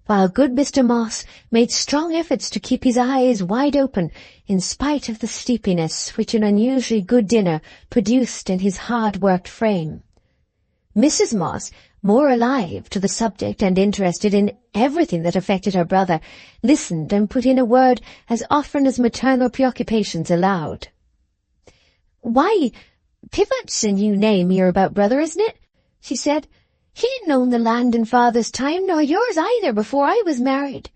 while good Mr. Moss made strong efforts to keep his eyes wide open in spite of the sleepiness which an unusually good dinner produced in his hard-worked frame. Mrs. Moss, more alive to the subject and interested in everything that affected her brother, listened and put in a word as often as maternal preoccupations allowed. "Why, Pivot's a new name hereabout, brother, isn't it?" she said. "He ain't known the land in father's time, nor yours either, before I was married."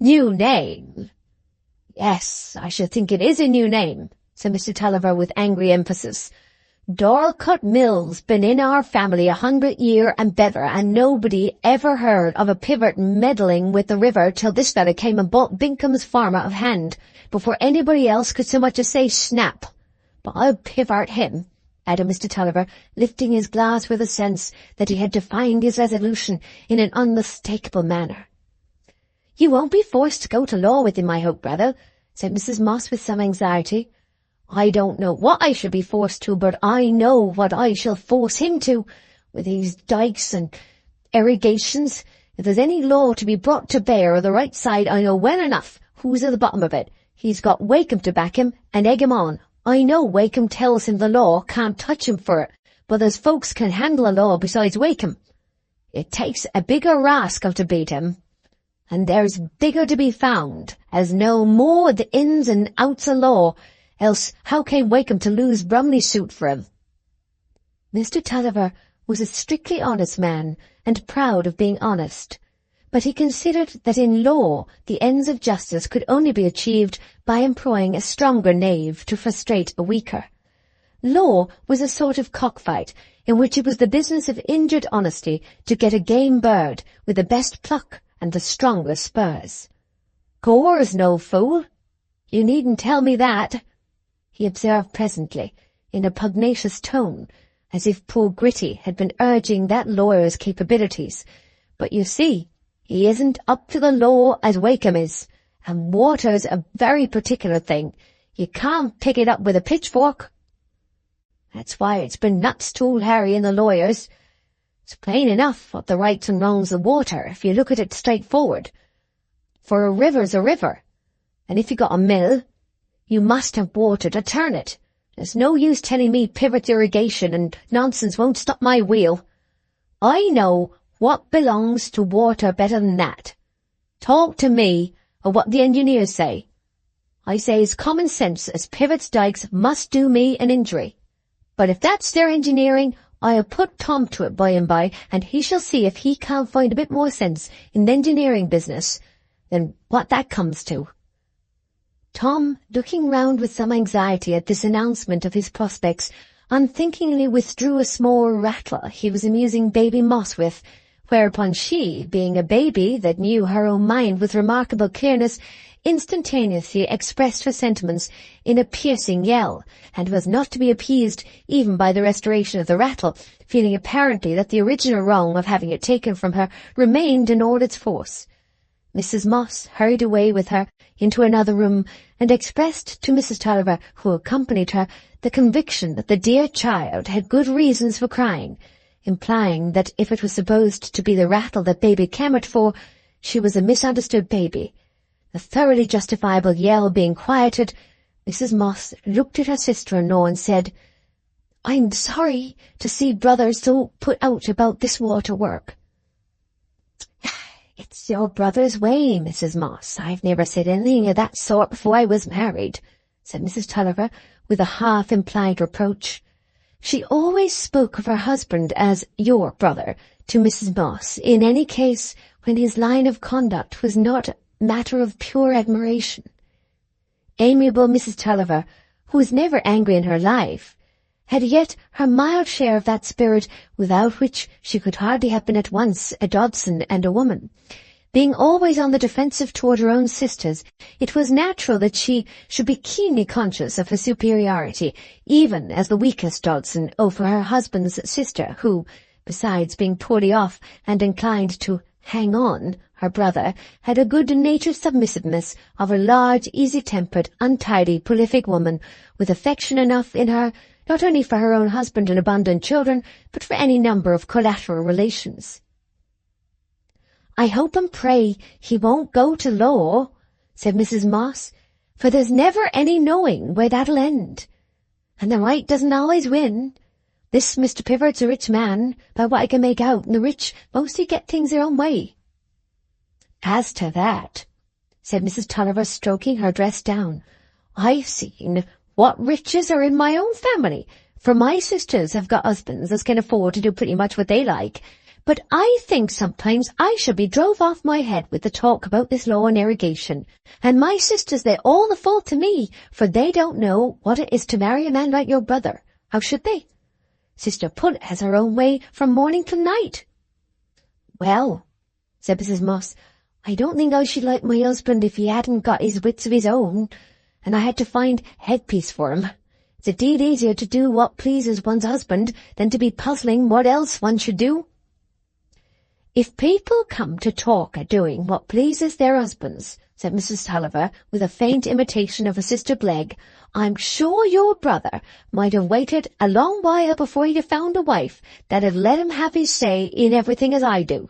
"New name? Yes, I should think it is a new name," said Mr. Tulliver with angry emphasis. "Dorlcote Mill's been in our family 100 year and better, and nobody ever heard of a Pivot meddling with the river till this fella came and bought Bincom's farm out of hand, before anybody else could so much as say snap. But I'll Pivot him," added Mr. Tulliver, lifting his glass with a sense that he had defined his resolution in an unmistakable manner. "You won't be forced to go to law with him, I hope, brother," said Mrs. Moss with some anxiety. "I don't know what I shall be forced to, but I know what I shall force him to, with these dikes and irrigations. If there's any law to be brought to bear on the right side, I know well enough who's at the bottom of it. He's got Wakem to back him and egg him on. I know Wakem tells him the law can't touch him for it, but there's folks can handle a law besides Wakem. It takes a bigger rascal to beat him, and there's bigger to be found, as know more the ins and outs of law, else how came Wakem to lose Brumley's suit for him?" Mr. Tulliver was a strictly honest man, and proud of being honest, but he considered that in law the ends of justice could only be achieved by employing a stronger knave to frustrate a weaker. Law was a sort of cockfight, in which it was the business of injured honesty to get a game bird with the best pluck and the strongest spurs. "Gore's no fool. You needn't tell me that," he observed presently, in a pugnacious tone, as if poor Gritty had been urging that lawyer's capabilities. "But you see, he isn't up to the law as Wakem is, and water's a very particular thing. You can't pick it up with a pitchfork. That's why it's been nuts to old Harry and the lawyers. It's plain enough what the rights and wrongs of water, if you look at it straightforward. For a river's a river, and if you got a mill, you must have water to turn it. There's no use telling me Pivot irrigation and nonsense won't stop my wheel. I know what belongs to water better than that. Talk to me of what the engineers say. I say it's common sense as Pivot's dikes must do me an injury. But if that's their engineering, I'll put Tom to it by and by, and he shall see if he can't find a bit more sense in the engineering business than what that comes to." Tom, looking round with some anxiety at this announcement of his prospects, unthinkingly withdrew a small rattle he was amusing baby Moss with, whereupon she, being a baby that knew her own mind with remarkable clearness, instantaneously expressed her sentiments in a piercing yell, and was not to be appeased even by the restoration of the rattle, feeling apparently that the original wrong of having it taken from her remained in all its force. Mrs. Moss hurried away with her into another room, and expressed to Mrs. Tulliver, who accompanied her, the conviction that the dear child had good reasons for crying, implying that if it was supposed to be the rattle that baby clamoured for, she was a misunderstood baby. The thoroughly justifiable yell being quieted, Mrs. Moss looked at her sister-in-law and said, "I'm sorry to see brother so put out about this water work." "It's your brother's way, Mrs. Moss. I've never said anything of that sort before I was married," said Mrs. Tulliver, with a half-implied reproach. She always spoke of her husband as "your brother" to Mrs. Moss, in any case when his line of conduct was not matter of pure admiration. Amiable Mrs. Tulliver, who was never angry in her life, had yet her mild share of that spirit without which she could hardly have been at once a Dodson and a woman. Being always on the defensive toward her own sisters, it was natural that she should be keenly conscious of her superiority, even as the weakest Dodson over her husband's sister, who, besides being poorly off and inclined to hang on, her brother had a good-natured submissiveness of a large, easy-tempered, untidy, prolific woman, with affection enough in her, not only for her own husband and abundant children, but for any number of collateral relations. "I hope and pray he won't go to law," said Mrs. Moss, "for there's never any knowing where that'll end. And the right doesn't always win. This Mr. Pivert's a rich man, by what I can make out, and the rich mostly get things their own way." "As to that," said Mrs. Tulliver, stroking her dress down, "I've seen what riches are in my own family, for my sisters have got husbands as can afford to do pretty much what they like, but I think sometimes I should be drove off my head with the talk about this law and irrigation, and my sisters lay all the fault to me, for they don't know what it is to marry a man like your brother. How should they? Sister Punt has her own way from morning till night." "Well," said Mrs. Moss, "I don't think I should like my husband if he hadn't got his wits of his own, and I had to find headpiece for him. It's a deal easier to do what pleases one's husband than to be puzzling what else one should do." "If people come to talk of doing what pleases their husbands," said Mrs. Tulliver, with a faint imitation of a sister Glegg, "I'm sure your brother might have waited a long while before he'd have found a wife that'd let him have his say in everything as I do.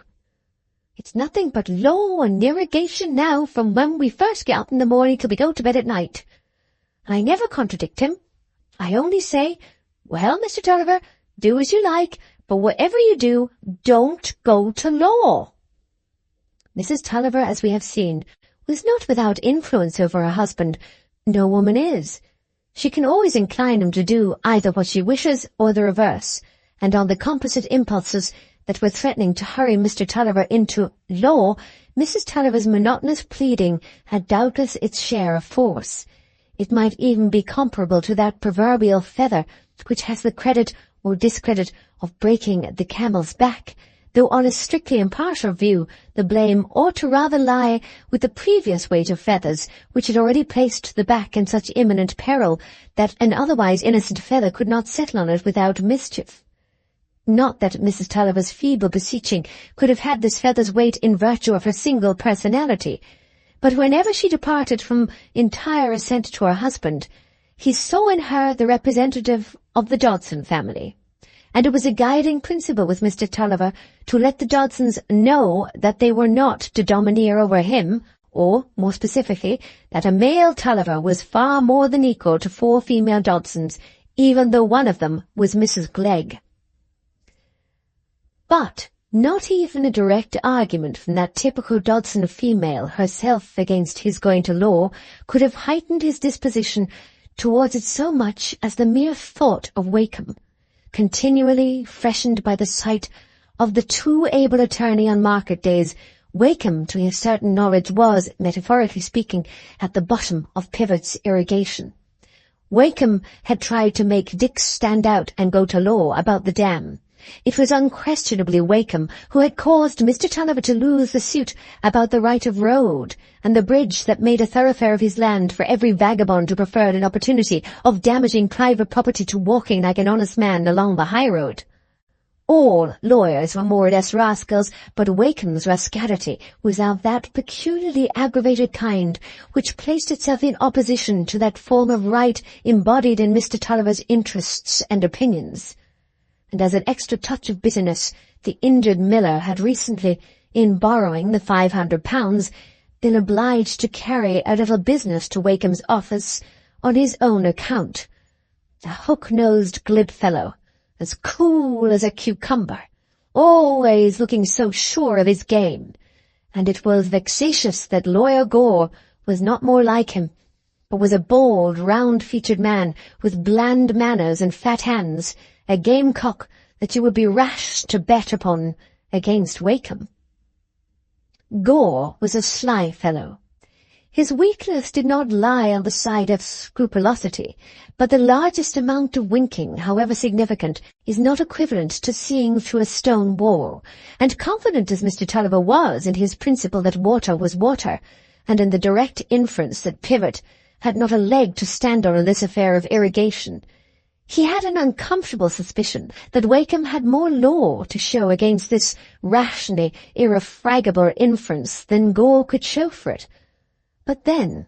It's nothing but law and irrigation now from when we first get up in the morning till we go to bed at night. I never contradict him. I only say, 'Well, Mr. Tulliver, do as you like, but whatever you do, don't go to law.'" Mrs. Tulliver, as we have seen, was not without influence over her husband. No woman is. She can always incline him to do either what she wishes or the reverse, and on the composite impulses that were threatening to hurry Mr. Tulliver into law, Mrs. Tulliver's monotonous pleading had doubtless its share of force. It might even be comparable to that proverbial feather which has the credit or discredit of breaking the camel's back, though on a strictly impartial view the blame ought to rather lie with the previous weight of feathers, which had already placed the back in such imminent peril that an otherwise innocent feather could not settle on it without mischief. Not that Mrs. Tulliver's feeble beseeching could have had this feather's weight in virtue of her single personality, but whenever she departed from entire assent to her husband, he saw in her the representative of the Dodson family, and it was a guiding principle with Mr. Tulliver to let the Dodsons know that they were not to domineer over him, or, more specifically, that a male Tulliver was far more than equal to 4 female Dodsons, even though one of them was Mrs. Glegg. But not even a direct argument from that typical Dodson female herself against his going to law could have heightened his disposition towards it so much as the mere thought of Wakem, continually freshened by the sight of the too able attorney on market days. Wakem, to his certain knowledge, was, metaphorically speaking, at the bottom of Pivert's irrigation. Wakem had tried to make Dick stand out and go to law about the dam, It was unquestionably Wakem who had caused Mr. Tulliver to lose the suit about the right of road, and the bridge that made a thoroughfare of his land for every vagabond who preferred an opportunity of damaging private property to walking like an honest man along the high road. All lawyers were more or less rascals, but Wakem's rascality was of that peculiarly aggravated kind which placed itself in opposition to that form of right embodied in Mr. Tulliver's interests and opinions. And as an extra touch of bitterness, the injured miller had recently, in borrowing the £500, been obliged to carry a little business to Wakem's office on his own account. The hook-nosed glib fellow, as cool as a cucumber, always looking so sure of his game, and it was vexatious that Lawyer Gore was not more like him, but was a bold, round-featured man with bland manners and fat hands, a gamecock that you would be rash to bet upon against Wakem. Gore was a sly fellow. His weakness did not lie on the side of scrupulosity, but the largest amount of winking, however significant, is not equivalent to seeing through a stone wall, and confident as Mr. Tulliver was in his principle that water was water, and in the direct inference that Pivot had not a leg to stand on in this affair of irrigation, he had an uncomfortable suspicion that Wakem had more law to show against this rationally irrefragable inference than Gore could show for it. But then,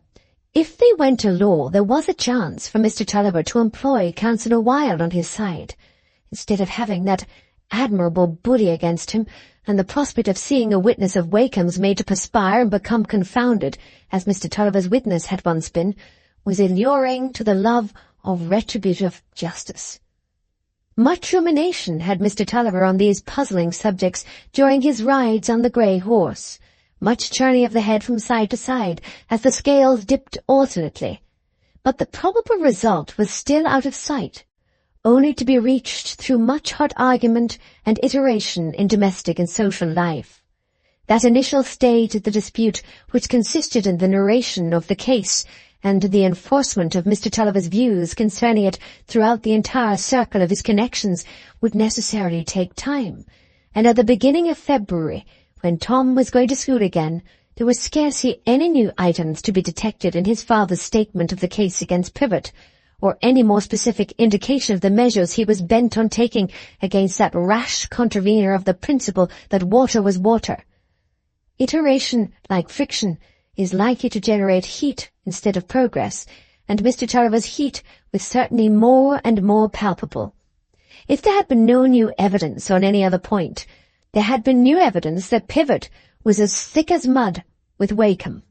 if they went to law, there was a chance for Mr. Tulliver to employ Counsellor Wilde on his side, instead of having that admirable bully against him, and the prospect of seeing a witness of Wakem's made to perspire and become confounded, as Mr. Tulliver's witness had once been, was alluring to the love of retributive justice. Much rumination had Mr. Tulliver on these puzzling subjects during his rides on the grey horse, much turning of the head from side to side as the scales dipped alternately, but the probable result was still out of sight, only to be reached through much hot argument and iteration in domestic and social life. That initial stage of the dispute, which consisted in the narration of the case and the enforcement of Mr. Tulliver's views concerning it throughout the entire circle of his connections, would necessarily take time, and at the beginning of February, when Tom was going to school again, there were scarcely any new items to be detected in his father's statement of the case against Pivot, or any more specific indication of the measures he was bent on taking against that rash contravener of the principle that water was water. Iteration, like friction, is likely to generate heat instead of progress, and Mr. Tulliver's heat was certainly more and more palpable. If there had been no new evidence on any other point, there had been new evidence that Pivot was as thick as mud with Wakem.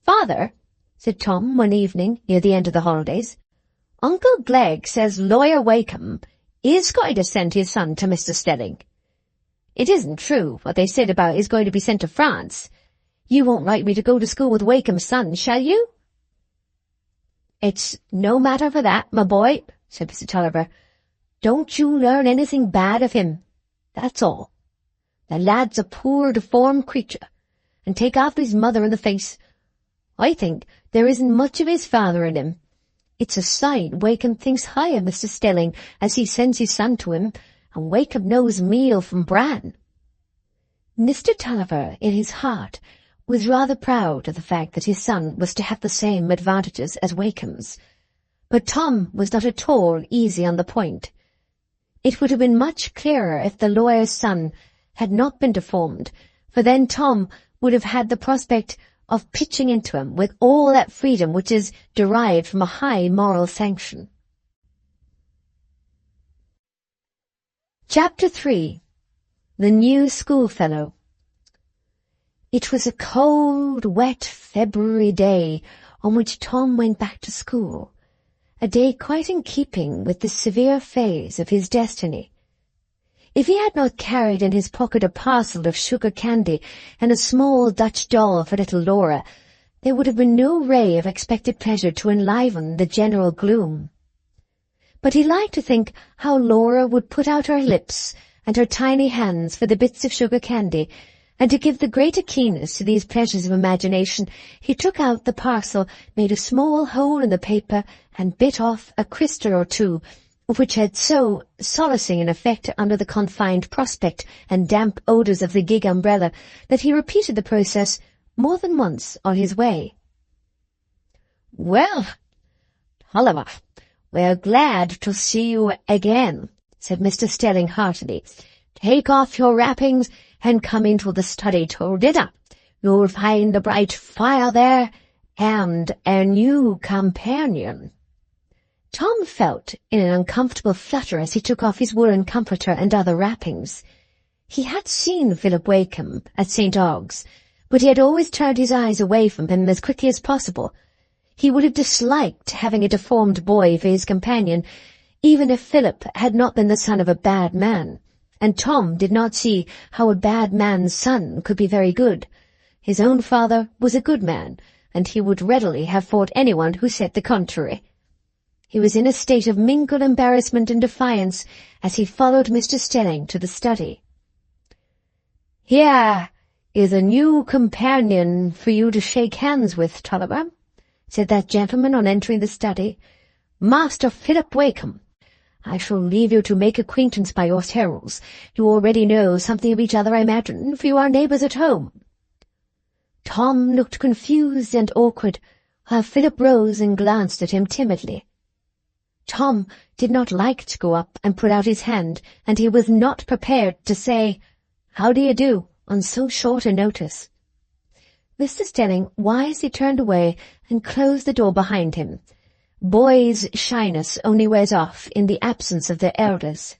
"Father," said Tom one evening near the end of the holidays, "Uncle Glegg says Lawyer Wakem is going to send his son to Mr. Stelling. It isn't true what they said about his going to be sent to France. You won't like me to go to school with Wakem's son, shall you?" "It's no matter for that, my boy," said Mr. Tulliver. "Don't you learn anything bad of him. That's all. The lad's a poor deformed creature, and take after his mother in the face. I think there isn't much of his father in him. It's a sign Wakem thinks high of Mr. Stelling as he sends his son to him, and Wakem knows meal from bran." Mr. Tulliver, in his heart, was rather proud of the fact that his son was to have the same advantages as Wakem's, but Tom was not at all easy on the point. It would have been much clearer if the lawyer's son had not been deformed, for then Tom would have had the prospect of pitching into him with all that freedom which is derived from a high moral sanction. Chapter 3. The New Schoolfellow. It was a cold, wet February day on which Tom went back to school, a day quite in keeping with the severe phase of his destiny. If he had not carried in his pocket a parcel of sugar candy and a small Dutch doll for little Laura, there would have been no ray of expected pleasure to enliven the general gloom. But he liked to think how Laura would put out her lips and her tiny hands for the bits of sugar candy, and to give the greater keenness to these pleasures of imagination, he took out the parcel, made a small hole in the paper, and bit off a crystal or two, which had so solacing an effect under the confined prospect and damp odours of the gig umbrella that he repeated the process more than once on his way. "Well, Tulliver, we're glad to see you again," said Mr. Stelling heartily. "Take off your wrappings and come into the study to dinner. You'll find a bright fire there and a new companion." Tom felt in an uncomfortable flutter as he took off his woolen comforter and other wrappings. He had seen Philip Wakem at St. Ogg's, but he had always turned his eyes away from him as quickly as possible. He would have disliked having a deformed boy for his companion, even if Philip had not been the son of a bad man, and Tom did not see how a bad man's son could be very good. His own father was a good man, and he would readily have fought anyone who said the contrary. He was in a state of mingled embarrassment and defiance as he followed Mr. Stelling to the study. "Here is a new companion for you to shake hands with, Tulliver," said that gentleman on entering the study. "Master Philip Wakem. I shall leave you to make acquaintance by yourselves. You already know something of each other, I imagine, for you are neighbours at home." Tom looked confused and awkward, while Philip rose and glanced at him timidly. Tom did not like to go up and put out his hand, and he was not prepared to say, "How do you do?" on so short a notice. Mr. Stelling wisely turned away and closed the door behind him. Boys' shyness only wears off in the absence of their elders.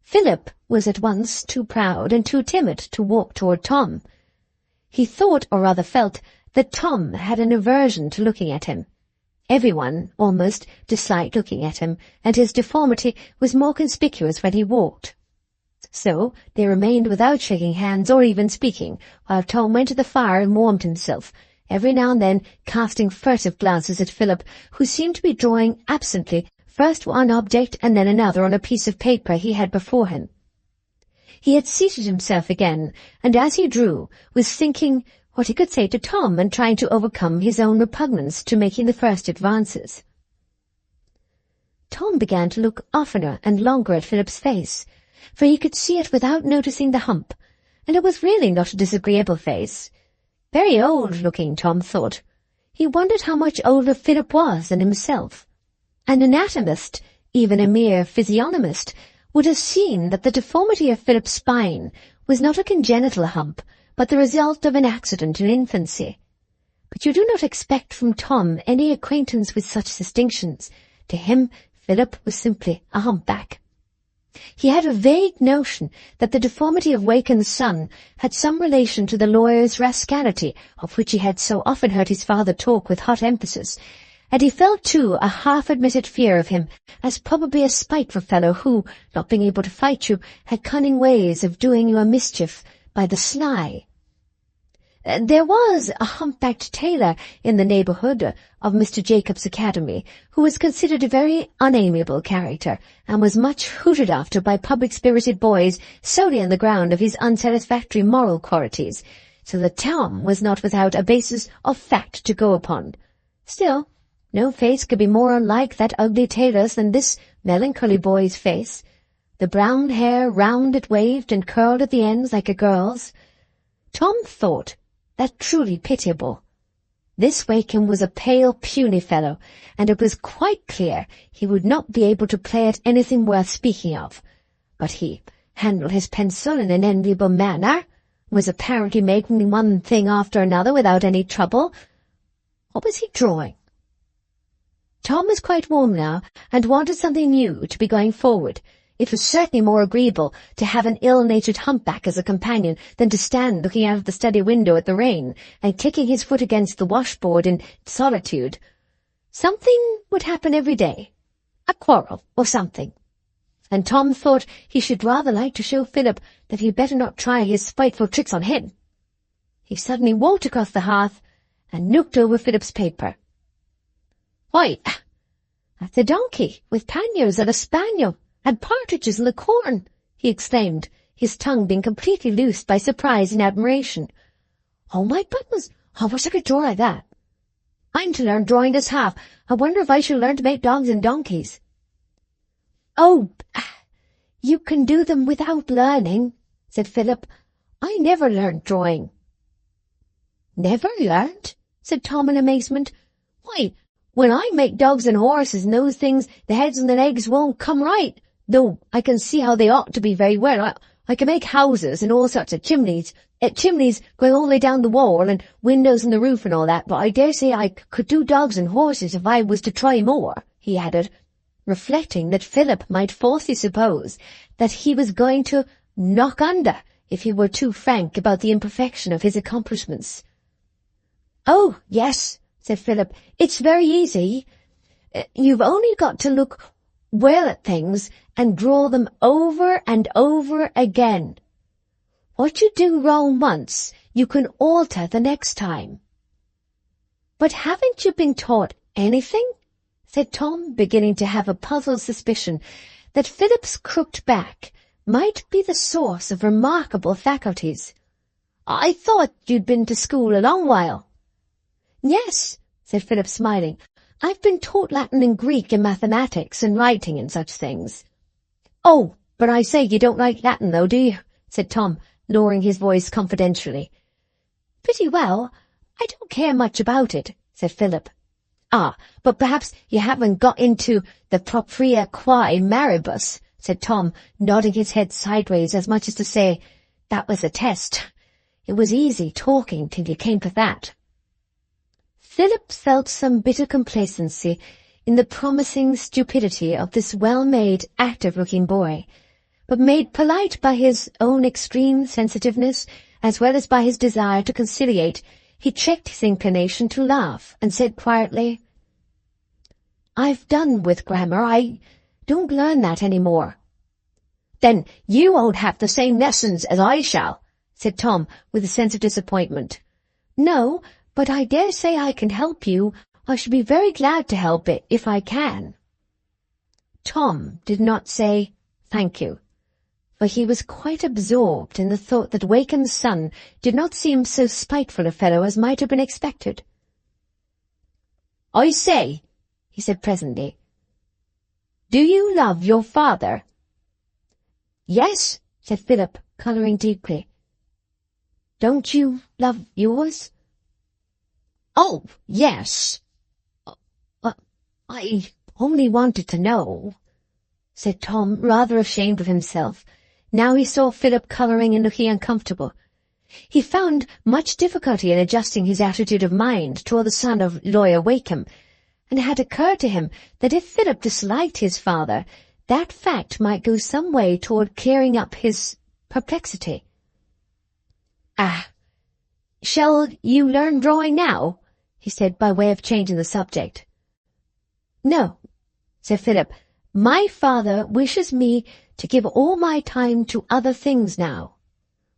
Philip was at once too proud and too timid to walk toward Tom. He thought, or rather felt, that Tom had an aversion to looking at him. Everyone, almost, disliked looking at him, and his deformity was more conspicuous when he walked. So they remained without shaking hands or even speaking, while Tom went to the fire and warmed himself, every now and then casting furtive glances at Philip, who seemed to be drawing absently first one object and then another on a piece of paper he had before him. He had seated himself again, and as he drew, was thinking what he could say to Tom and trying to overcome his own repugnance to making the first advances. Tom began to look oftener and longer at Philip's face, for he could see it without noticing the hump, and it was really not a disagreeable face. Very old-looking, Tom thought. He wondered how much older Philip was than himself. An anatomist, even a mere physiognomist, would have seen that the deformity of Philip's spine was not a congenital hump, but the result of an accident in infancy. But you do not expect from Tom any acquaintance with such distinctions. To him, Philip was simply a humpback. He had a vague notion that the deformity of Wakem's son had some relation to the lawyer's rascality, of which he had so often heard his father talk with hot emphasis, and he felt, too, a half-admitted fear of him, as probably a spiteful fellow who, not being able to fight you, had cunning ways of doing you a mischief by the sly. There was a humpbacked tailor in the neighbourhood of Mr. Jacob's academy, who was considered a very unamiable character, and was much hooted after by public-spirited boys solely on the ground of his unsatisfactory moral qualities, so that Tom was not without a basis of fact to go upon. Still, no face could be more unlike that ugly tailor's than this melancholy boy's face. The brown hair rounded, waved, and curled at the ends like a girl's. Tom thought that truly pitiable. This Wakem was a pale, puny fellow, and it was quite clear he would not be able to play at anything worth speaking of. But he handled his pencil in an enviable manner, was apparently making one thing after another without any trouble. What was he drawing? Tom was quite warm now, and wanted something new to be going forward. It was certainly more agreeable to have an ill-natured humpback as a companion than to stand looking out of the study window at the rain and kicking his foot against the washboard in solitude. Something would happen every day, a quarrel or something, and Tom thought he should rather like to show Philip that he'd better not try his spiteful tricks on him. He suddenly walked across the hearth and looked over Philip's paper. "Why, that's a donkey with panniers and a spaniel, and partridges in the corn," he exclaimed, his tongue being completely loosed by surprise and admiration. "Oh, my goodness, I wish I could draw like that. I'm to learn drawing this half. I wonder if I shall learn to make dogs and donkeys." "Oh, you can do them without learning," said Philip. "I never learnt drawing." "Never learnt?" said Tom in amazement. "Why, when I make dogs and horses and those things, the heads and the legs won't come right, though I can see how they ought to be very well. I can make houses and all sorts of chimneys, chimneys going all the way down the wall and windows in the roof and all that, but I dare say I could do dogs and horses if I was to try more," he added, reflecting that Philip might falsely suppose that he was going to knock under if he were too frank about the imperfection of his accomplishments. "Oh, yes," said Philip, "it's very easy. You've only got to look well at things and draw them over and over again. What you do wrong once, you can alter the next time." "But haven't you been taught anything?" said Tom, beginning to have a puzzled suspicion that Philip's crooked back might be the source of remarkable faculties. "I thought you'd been to school a long while." "Yes," said Philip, smiling. "I've been taught Latin and Greek and mathematics and writing and such things." "Oh, but I say, you don't like Latin, though, do you?" said Tom, lowering his voice confidentially. "Pretty well. I don't care much about it," said Philip. "Ah, but perhaps you haven't got into the propria quae maribus," said Tom, nodding his head sideways as much as to say, "That was a test. It was easy talking till you came to that." Philip felt some bitter complacency in the promising stupidity of this well-made, active-looking boy, but made polite by his own extreme sensitiveness, as well as by his desire to conciliate, he checked his inclination to laugh, and said quietly, "I've done with grammar. I don't learn that any more." "Then you won't have the same lessons as I shall," said Tom, with a sense of disappointment. "No, but I dare say I can help you. I should be very glad to help it, if I can." Tom did not say thank you, for he was quite absorbed in the thought that Wakem's son did not seem so spiteful a fellow as might have been expected. "I say," he said presently, "do you love your father?" "Yes," said Philip, colouring deeply. "Don't you love yours?" "Oh, yes. I only wanted to know," said Tom, rather ashamed of himself. Now he saw Philip colouring and looking uncomfortable. He found much difficulty in adjusting his attitude of mind toward the son of Lawyer Wakem, and it had occurred to him that if Philip disliked his father, that fact might go some way toward clearing up his perplexity. "Shall you learn drawing now?" he said, by way of changing the subject. "No," said Philip. "My father wishes me to give all my time to other things now."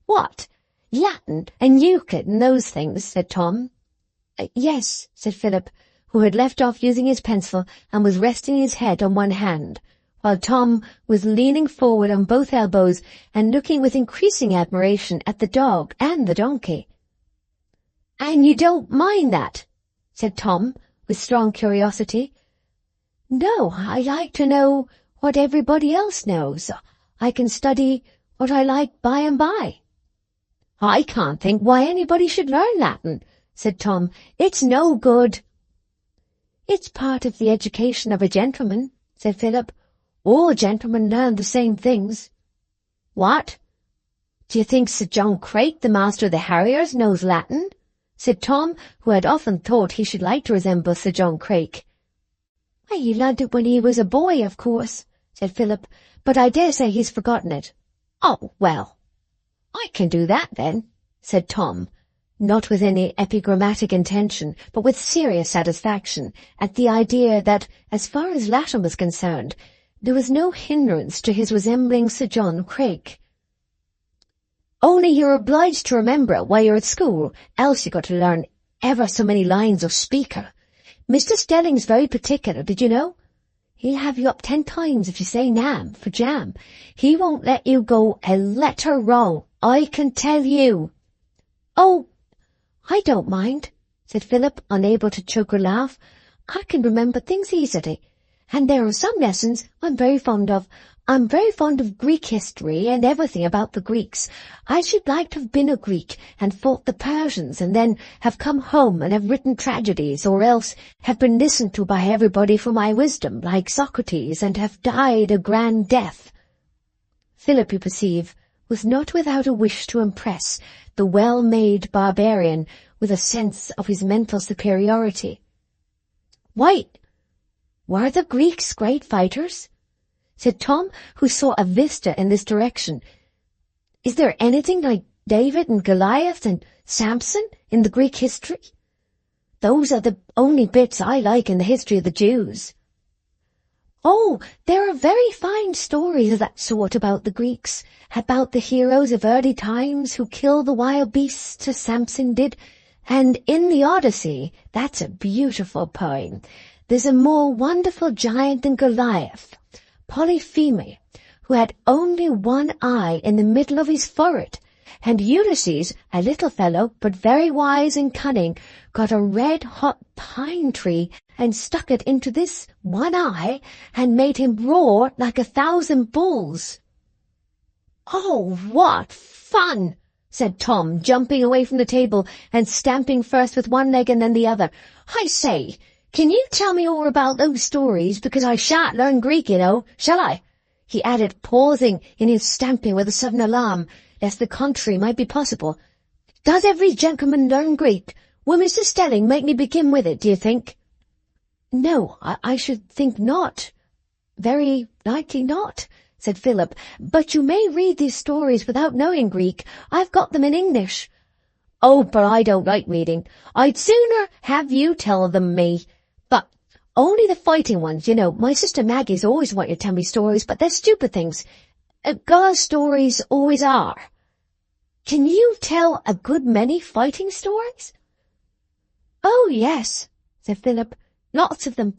"What, Latin and Euclid and those things?" said Tom. "Yes," said Philip, who had left off using his pencil and was resting his head on one hand, while Tom was leaning forward on both elbows and looking with increasing admiration at the dog and the donkey. "And you don't mind that?" said Tom, with strong curiosity. "No, I like to know what everybody else knows. I can study what I like by and by." "I can't think why anybody should learn Latin," said Tom. "It's no good." "It's part of the education of a gentleman," said Philip. "All gentlemen learn the same things." "What? Do you think Sir John Crake, the master of the harriers, knows Latin?" said Tom, who had often thought he should like to resemble Sir John Crake. "Why, he learned it when he was a boy, of course," said Philip, "but I dare say he's forgotten it." "Oh, well, I can do that then," said Tom, not with any epigrammatic intention, but with serious satisfaction at the idea that, as far as Latin was concerned, there was no hindrance to his resembling Sir John Crake. "Only you're obliged to remember it while you're at school, else you've got to learn ever so many lines of speaker. Mr. Stelling's very particular, did you know? He'll have you up 10 times if you say nam for jam. He won't let you go a letter wrong, I can tell you." "Oh, I don't mind," said Philip, unable to choke a laugh. "I can remember things easily, And there are some lessons I'm very fond of. I'm very fond of Greek history and everything about the Greeks. I should like to have been a Greek and fought the Persians and then have come home and have written tragedies, or else have been listened to by everybody for my wisdom, like Socrates, and have died a grand death. Philip, you perceive, was not without a wish to impress the well-made barbarian with a sense of his mental superiority. "Why, were the Greeks great fighters?" said Tom, who saw a vista in this direction. "Is there anything like David and Goliath and Samson in the Greek history? Those are the only bits I like in the history of the Jews." "Oh, there are very fine stories of that sort about the Greeks, about the heroes of early times who kill the wild beasts as Samson did, and in the Odyssey, that's a beautiful poem, there's a more wonderful giant than Goliath, Polypheme, who had only one eye in the middle of his forehead, and Ulysses, a little fellow, but very wise and cunning, got a red-hot pine tree and stuck it into this one eye and made him roar like 1,000 bulls." "Oh, what fun!" said Tom, jumping away from the table and stamping first with one leg and then the other. "I say, can you tell me all about those stories, because I shan't learn Greek, you know, shall I?" he added, pausing in his stamping with a sudden alarm, lest the contrary might be possible. "Does every gentleman learn Greek? Will Mr. Stelling make me begin with it, do you think?" "No, I should think not. Very likely not," said Philip. "But you may read these stories without knowing Greek. I've got them in English." "Oh, but I don't like reading. I'd sooner have you tell them me. But only the fighting ones, you know. My sister Maggie's always wanted to tell me stories, but they're stupid things. Girls' stories always are. Can you tell a good many fighting stories?" "Oh, yes," said Philip. "Lots of them.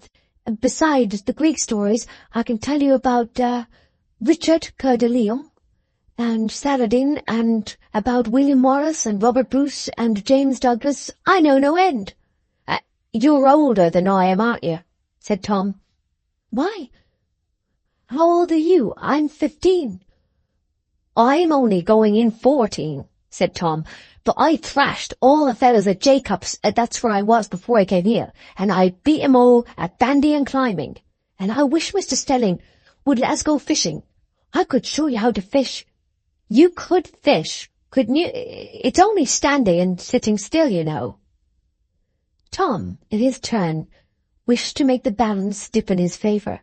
Besides the Greek stories, I can tell you about Richard Coeur de Lion and Saladin, and about William Morris and Robert Bruce and James Douglas. I know no end." "You're older than I am, aren't you?" said Tom. "Why? How old are you? I'm 15. "I'm only going in 14, said Tom, "but I thrashed all the fellows at Jacob's, that's where I was before I came here, and I beat 'em all at bandy and climbing. And I wish Mr. Stelling would let us go fishing. I could show you how to fish." "You could fish, couldn't you? It's only standing and sitting still, you know." Tom, in his turn, wished to make the balance dip in his favour.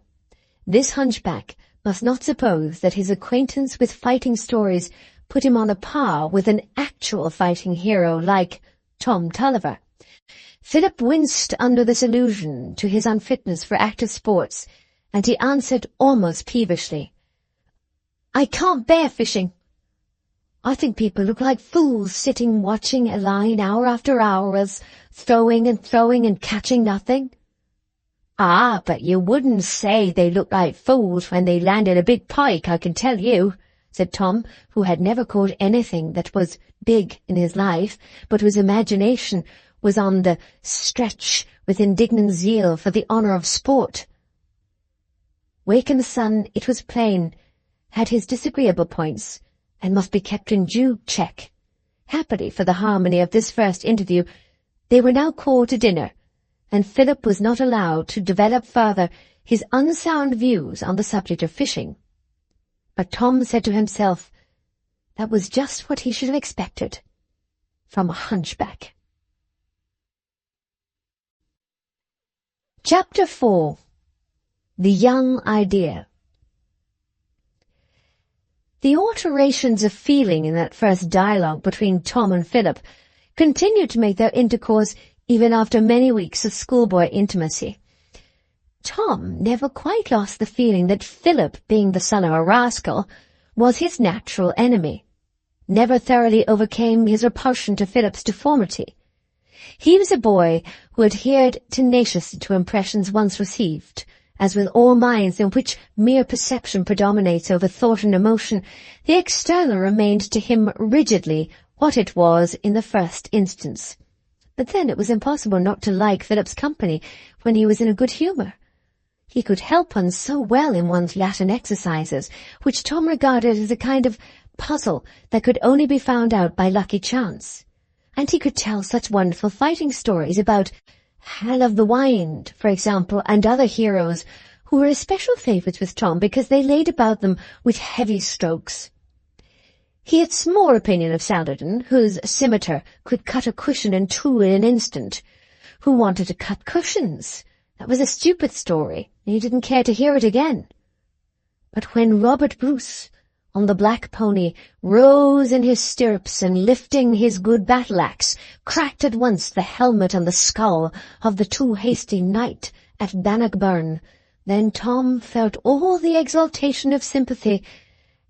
This hunchback must not suppose that his acquaintance with fighting stories put him on a par with an actual fighting hero like Tom Tulliver. Philip winced under this allusion to his unfitness for active sports, and he answered almost peevishly, "I can't bear fishing. I think people look like fools sitting watching a line hour after hour as throwing and catching nothing." "Ah, but you wouldn't say they looked like fools when they landed a big pike, I can tell you," said Tom, who had never caught anything that was big in his life, but whose imagination was on the stretch with indignant zeal for the honour of sport. Wake in the sun, it was plain, had his disagreeable points, and must be kept in due check. Happily for the harmony of this first interview, they were now called to dinner, and Philip was not allowed to develop further his unsound views on the subject of fishing. But Tom said to himself, that was just what he should have expected from a hunchback. Chapter 4. The Young Idea. The alterations of feeling in that first dialogue between Tom and Philip continued to make their intercourse even after many weeks of schoolboy intimacy. Tom never quite lost the feeling that Philip, being the son of a rascal, was his natural enemy, never thoroughly overcame his repulsion to Philip's deformity. He was a boy who adhered tenaciously to impressions once received. As with all minds in which mere perception predominates over thought and emotion, the external remained to him rigidly what it was in the first instance. But then it was impossible not to like Philip's company when he was in a good humour. He could help one so well in one's Latin exercises, which Tom regarded as a kind of puzzle that could only be found out by lucky chance. And he could tell such wonderful fighting stories about Hal of the Wind, for example, and other heroes who were especial favourites with Tom because they laid about them with heavy strokes. He had small opinion of Saladin, whose scimitar could cut a cushion in two in an instant. Who wanted to cut cushions? That was a stupid story, and he didn't care to hear it again. But when Robert Bruce, on the black pony, rose in his stirrups and lifting his good battle-axe, cracked at once the helmet and the skull of the too hasty knight at Bannockburn, then Tom felt all the exaltation of sympathy,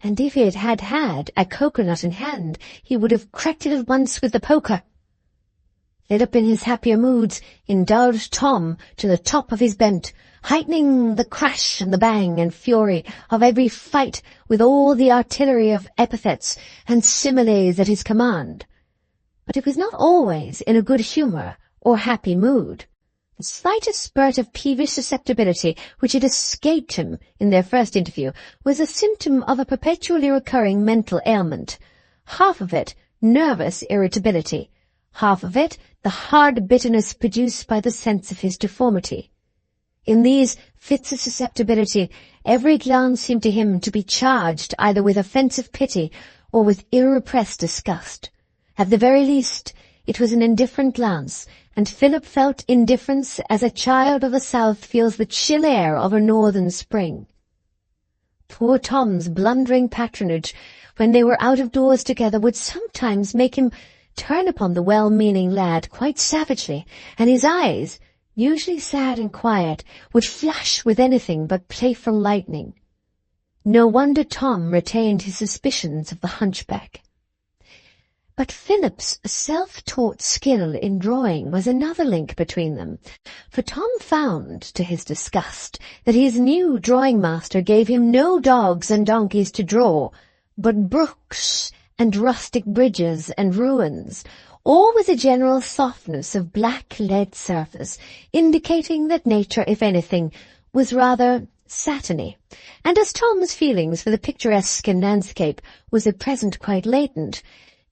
and if he had had a coconut in hand, he would have cracked it at once with the poker. Philip, in his happier moods, indulged Tom to the top of his bent, heightening the crash and the bang and fury of every fight with all the artillery of epithets and similes at his command. But it was not always in a good humour or happy mood. The slightest spurt of peevish susceptibility which had escaped him in their first interview was a symptom of a perpetually recurring mental ailment, half of it nervous irritability, half of it the hard bitterness produced by the sense of his deformity. In these fits of susceptibility, every glance seemed to him to be charged either with offensive pity or with ill-repressed disgust. At the very least, it was an indifferent glance, and Philip felt indifference as a child of the South feels the chill air of a northern spring. Poor Tom's blundering patronage, when they were out of doors together, would sometimes make him turn upon the well-meaning lad quite savagely, and his eyes, usually sad and quiet, would flash with anything but playful lightning. No wonder Tom retained his suspicions of the hunchback. But Philip's self-taught skill in drawing was another link between them, for Tom found, to his disgust, that his new drawing-master gave him no dogs and donkeys to draw, but brooks and rustic bridges and ruins, all with a general softness of black lead surface, indicating that nature, if anything, was rather satiny. And as Tom's feelings for the picturesque in landscape was at present quite latent,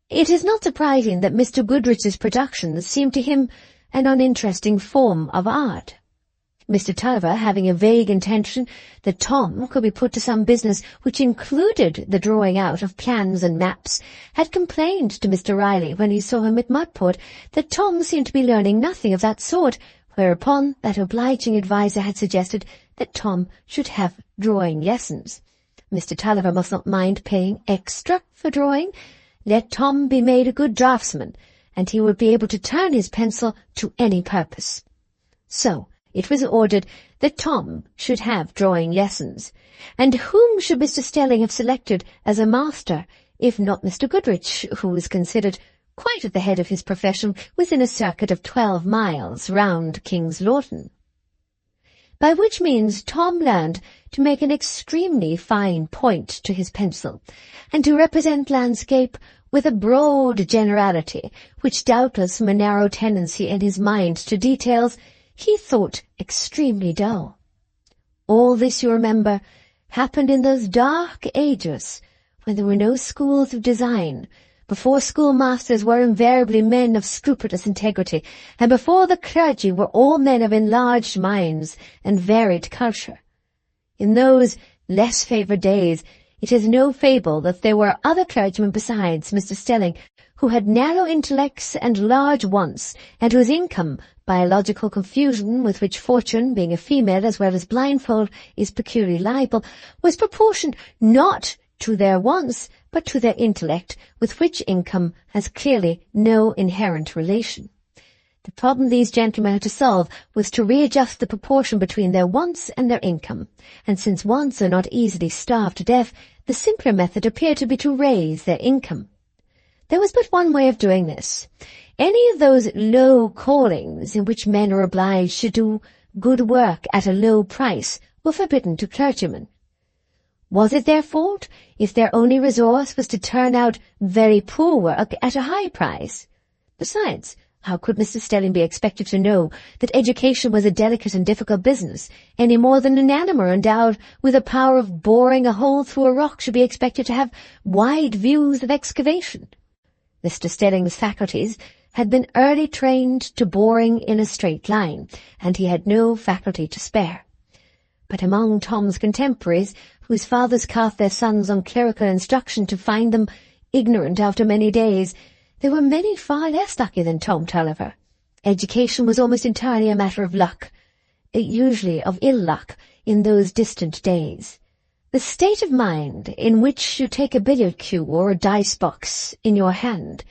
it is not surprising that Mr. Goodrich's productions seemed to him an uninteresting form of art. Mr. Tulliver, having a vague intention that Tom could be put to some business which included the drawing out of plans and maps, had complained to Mr. Riley when he saw him at Mudport that Tom seemed to be learning nothing of that sort, whereupon that obliging adviser had suggested that Tom should have drawing lessons. Mr. Tulliver must not mind paying extra for drawing. Let Tom be made a good draftsman, and he would be able to turn his pencil to any purpose. So it was ordered that Tom should have drawing lessons. And whom should Mr. Stelling have selected as a master, if not Mr. Goodrich, who was considered quite at the head of his profession within a circuit of 12 miles round King's Lorton? By which means Tom learned to make an extremely fine point to his pencil, and to represent landscape with a broad generality, which doubtless from a narrow tendency in his mind to details he thought extremely dull. All this, you remember, happened in those dark ages when there were no schools of design, before schoolmasters were invariably men of scrupulous integrity, and before the clergy were all men of enlarged minds and varied culture. In those less favoured days, it is no fable that there were other clergymen besides Mr. Stelling who had narrow intellects and large wants, and whose income, by a logical confusion with which fortune, being a female as well as blindfold, is peculiarly liable, was proportioned not to their wants, but to their intellect, with which income has clearly no inherent relation. The problem these gentlemen had to solve was to readjust the proportion between their wants and their income, and since wants are not easily starved to death, the simpler method appeared to be to raise their income. There was but one way of doing this. Any of those low callings in which men are obliged to do good work at a low price were forbidden to clergymen. Was it their fault if their only resource was to turn out very poor work at a high price? Besides, How could Mr. Stelling be expected to know that education was a delicate and difficult business, any more than an animal endowed with the power of boring a hole through a rock should be expected to have wide views of excavation? Mr. Stelling's faculties had been early trained to boring in a straight line, and he had no faculty to spare. But among Tom's contemporaries, whose fathers cast their sons on clerical instruction to find them ignorant after many days, there were many far less lucky than Tom Tulliver. Education was almost entirely a matter of luck, usually of ill luck in those distant days. The state of mind in which you take a billiard cue or a dice box in your hand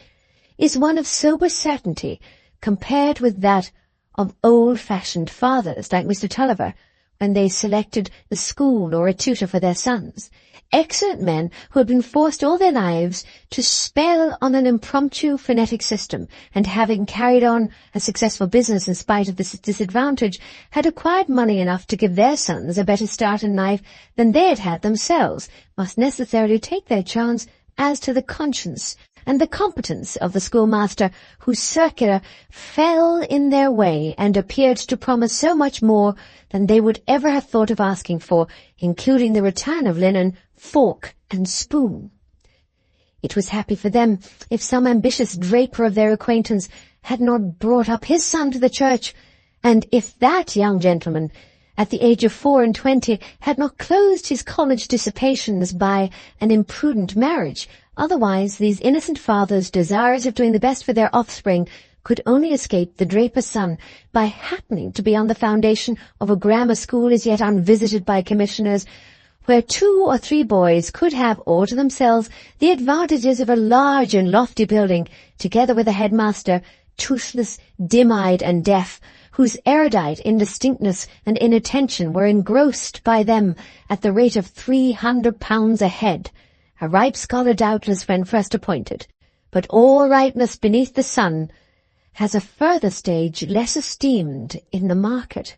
is one of sober certainty compared with that of old-fashioned fathers like Mr. Tulliver when they selected a school or a tutor for their sons. Excellent men who had been forced all their lives to spell on an impromptu phonetic system, and having carried on a successful business in spite of this disadvantage, had acquired money enough to give their sons a better start in life than they had had themselves, must necessarily take their chance as to the conscience and the competence of the schoolmaster whose circular fell in their way and appeared to promise so much more than they would ever have thought of asking for, including the return of linen, fork, and spoon. It was happy for them if some ambitious draper of their acquaintance had not brought up his son to the church, and if that young gentleman, at the age of 24, had not closed his college dissipations by an imprudent marriage. Otherwise, these innocent fathers, desirous of doing the best for their offspring, could only escape the draper's son by happening to be on the foundation of a grammar school as yet unvisited by commissioners, where 2 or 3 boys could have all to themselves the advantages of a large and lofty building, together with a headmaster, toothless, dim-eyed, and deaf, whose erudite indistinctness and inattention were engrossed by them at the rate of £300 a head. A ripe scholar doubtless when first appointed, but all ripeness beneath the sun has a further stage less esteemed in the market.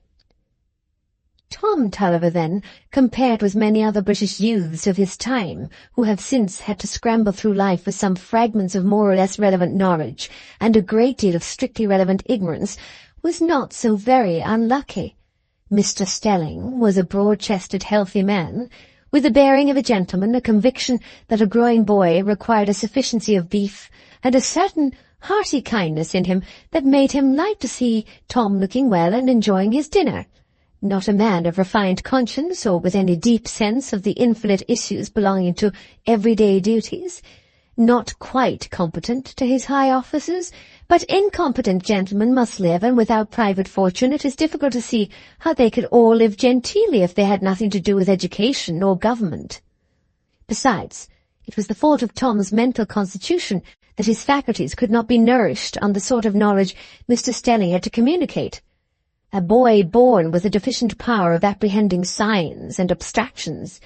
Tom Tulliver, then, compared with many other British youths of his time, who have since had to scramble through life with some fragments of more or less relevant knowledge and a great deal of strictly relevant ignorance, was not so very unlucky. Mr. Stelling was a broad-chested, healthy man, with the bearing of a gentleman, a conviction that a growing boy required a sufficiency of beef, and a certain hearty kindness in him that made him like to see Tom looking well and enjoying his dinner. Not a man of refined conscience or with any deep sense of the infinite issues belonging to everyday duties, not quite competent to his high offices, but incompetent gentlemen must live, and without private fortune it is difficult to see how they could all live genteelly if they had nothing to do with education or government. Besides, it was the fault of Tom's mental constitution that his faculties could not be nourished on the sort of knowledge Mr. Stelling had to communicate. A boy born with a deficient power of apprehending signs and abstractions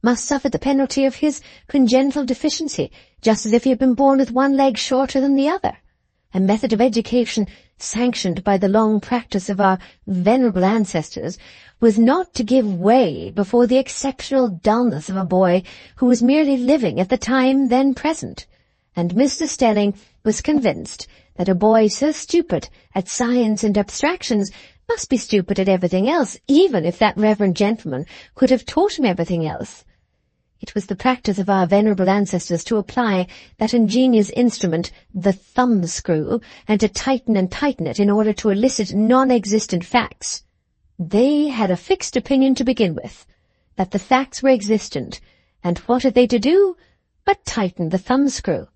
must suffer the penalty of his congenital deficiency, just as if he had been born with one leg shorter than the other. A method of education sanctioned by the long practice of our venerable ancestors was not to give way before the exceptional dullness of a boy who was merely living at the time then present, and Mr. Stelling was convinced that a boy so stupid at science and abstractions must be stupid at everything else, even if that reverend gentleman could have taught him everything else. It was the practice of our venerable ancestors to apply that ingenious instrument, the thumbscrew, and to tighten and tighten it in order to elicit non-existent facts. They had a fixed opinion to begin with, that the facts were existent, and what had they to do but tighten the thumbscrew?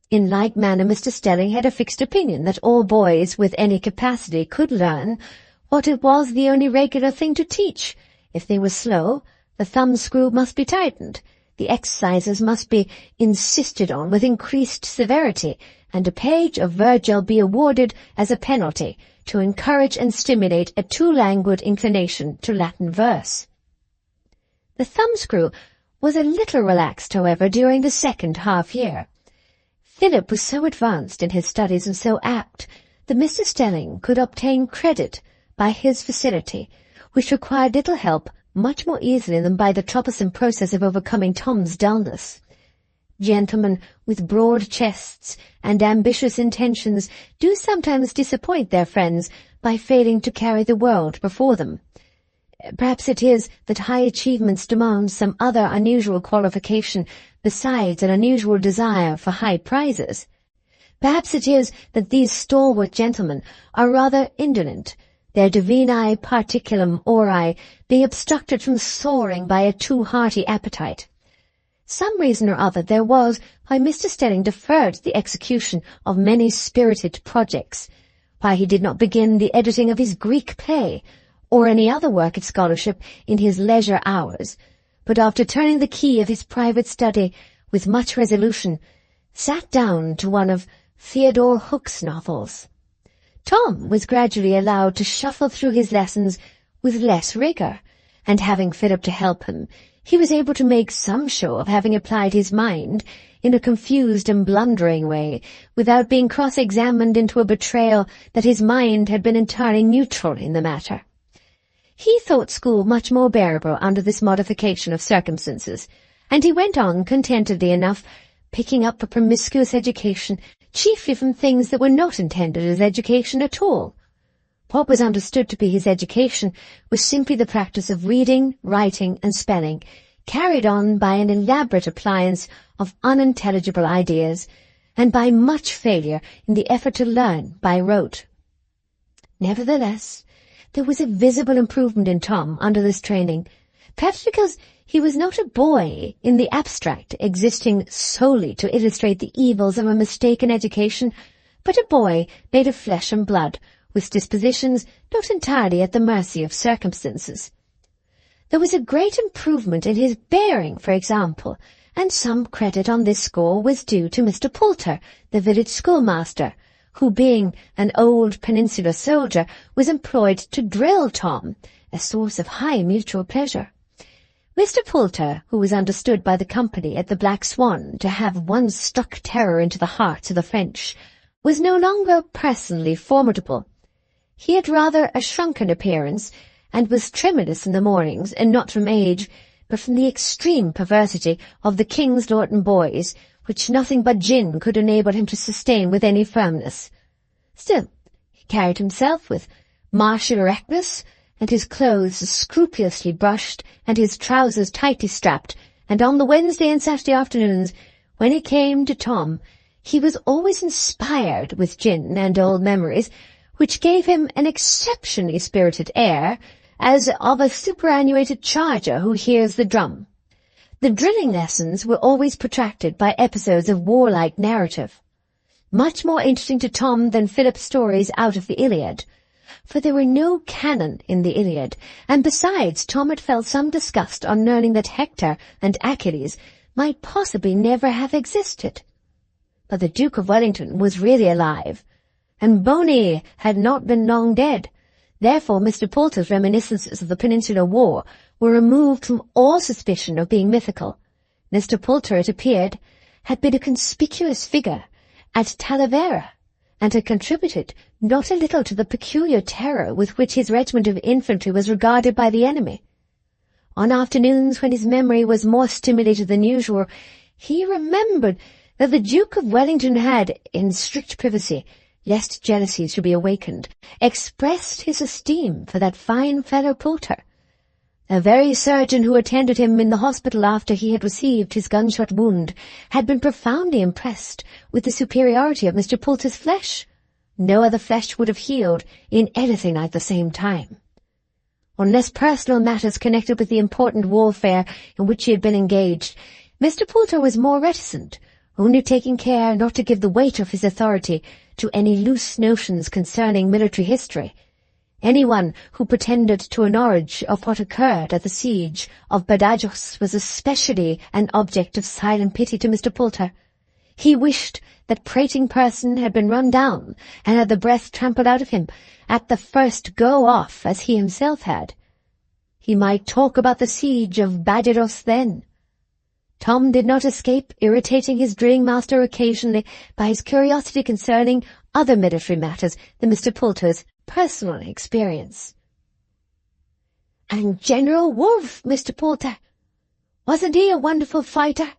In like manner, Mr. Stelling had a fixed opinion that all boys with any capacity could learn what it was the only regular thing to teach. If they were slow, the thumbscrew must be tightened, the exercises must be insisted on with increased severity, and a page of Virgil be awarded as a penalty to encourage and stimulate a too languid inclination to Latin verse. The thumbscrew was a little relaxed, however, during the second half-year. Philip was so advanced in his studies and so apt that Mr. Stelling could obtain credit by his facility, which required little help much more easily than by the troublesome process of overcoming Tom's dullness. Gentlemen with broad chests and ambitious intentions do sometimes disappoint their friends by failing to carry the world before them. Perhaps it is that high achievements demand some other unusual qualification besides an unusual desire for high prizes. Perhaps it is that these stalwart gentlemen are rather indolent, their divinae particulum ori being obstructed from soaring by a too hearty appetite. Some reason or other there was why Mr. Stelling deferred the execution of many spirited projects, why he did not begin the editing of his Greek play, or any other work at scholarship in his leisure hours, but after turning the key of his private study with much resolution, sat down to one of Theodore Hook's novels. Tom was gradually allowed to shuffle through his lessons with less rigour, and having Philip to help him, he was able to make some show of having applied his mind in a confused and blundering way, without being cross-examined into a betrayal that his mind had been entirely neutral in the matter. He thought school much more bearable under this modification of circumstances, and he went on contentedly enough, picking up a promiscuous education, chiefly from things that were not intended as education at all. What was understood to be his education was simply the practice of reading, writing, and spelling, carried on by an elaborate appliance of unintelligible ideas, and by much failure in the effort to learn by rote. Nevertheless, there was a visible improvement in Tom under this training, perhaps because he was not a boy in the abstract, existing solely to illustrate the evils of a mistaken education, but a boy made of flesh and blood, with dispositions not entirely at the mercy of circumstances. There was a great improvement in his bearing, for example, and some credit on this score was due to Mr. Poulter, the village schoolmaster, who, being an old peninsular soldier, was employed to drill Tom, a source of high mutual pleasure. Mr. Poulter, who was understood by the company at the Black Swan to have once struck terror into the hearts of the French, was no longer personally formidable. He had rather a shrunken appearance, and was tremulous in the mornings, and not from age, but from the extreme perversity of the King's Lorton boys, which nothing but gin could enable him to sustain with any firmness. Still, he carried himself with martial erectness, and his clothes scrupulously brushed, and his trousers tightly strapped, and on the Wednesday and Saturday afternoons, when he came to Tom, he was always inspired with gin and old memories, which gave him an exceptionally spirited air, as of a superannuated charger who hears the drum. The drilling lessons were always protracted by episodes of warlike narrative, much more interesting to Tom than Philip's stories out of the Iliad, for there were no cannon in the Iliad, and besides Tom had felt some disgust on learning that Hector and Achilles might possibly never have existed. But the Duke of Wellington was really alive, and Boney had not been long dead. Therefore Mr. Poulter's reminiscences of the Peninsular War were removed from all suspicion of being mythical. Mr. Poulter, it appeared, had been a conspicuous figure at Talavera, and had contributed not a little to the peculiar terror with which his regiment of infantry was regarded by the enemy. On afternoons when his memory was more stimulated than usual, he remembered that the Duke of Wellington had, in strict privacy, lest jealousies should be awakened, expressed his esteem for that fine fellow Poulter. A very surgeon who attended him in the hospital after he had received his gunshot wound had been profoundly impressed with the superiority of Mr. Poulter's flesh. No other flesh would have healed in anything like the same time. Unless personal matters connected with the important warfare in which he had been engaged, Mr. Poulter was more reticent, only taking care not to give the weight of his authority to any loose notions concerning military history. Anyone who pretended to a knowledge of what occurred at the siege of Badajoz was especially an object of silent pity to Mr. Poulter. He wished that prating person had been run down and had the breath trampled out of him at the first go-off, as he himself had. He might talk about the siege of Badajoz then. Tom did not escape irritating his drilling master occasionally by his curiosity concerning other military matters than Mr. Poulter's personal experience. "And General Wolfe, Mr. Poulter, wasn't he a wonderful fighter?"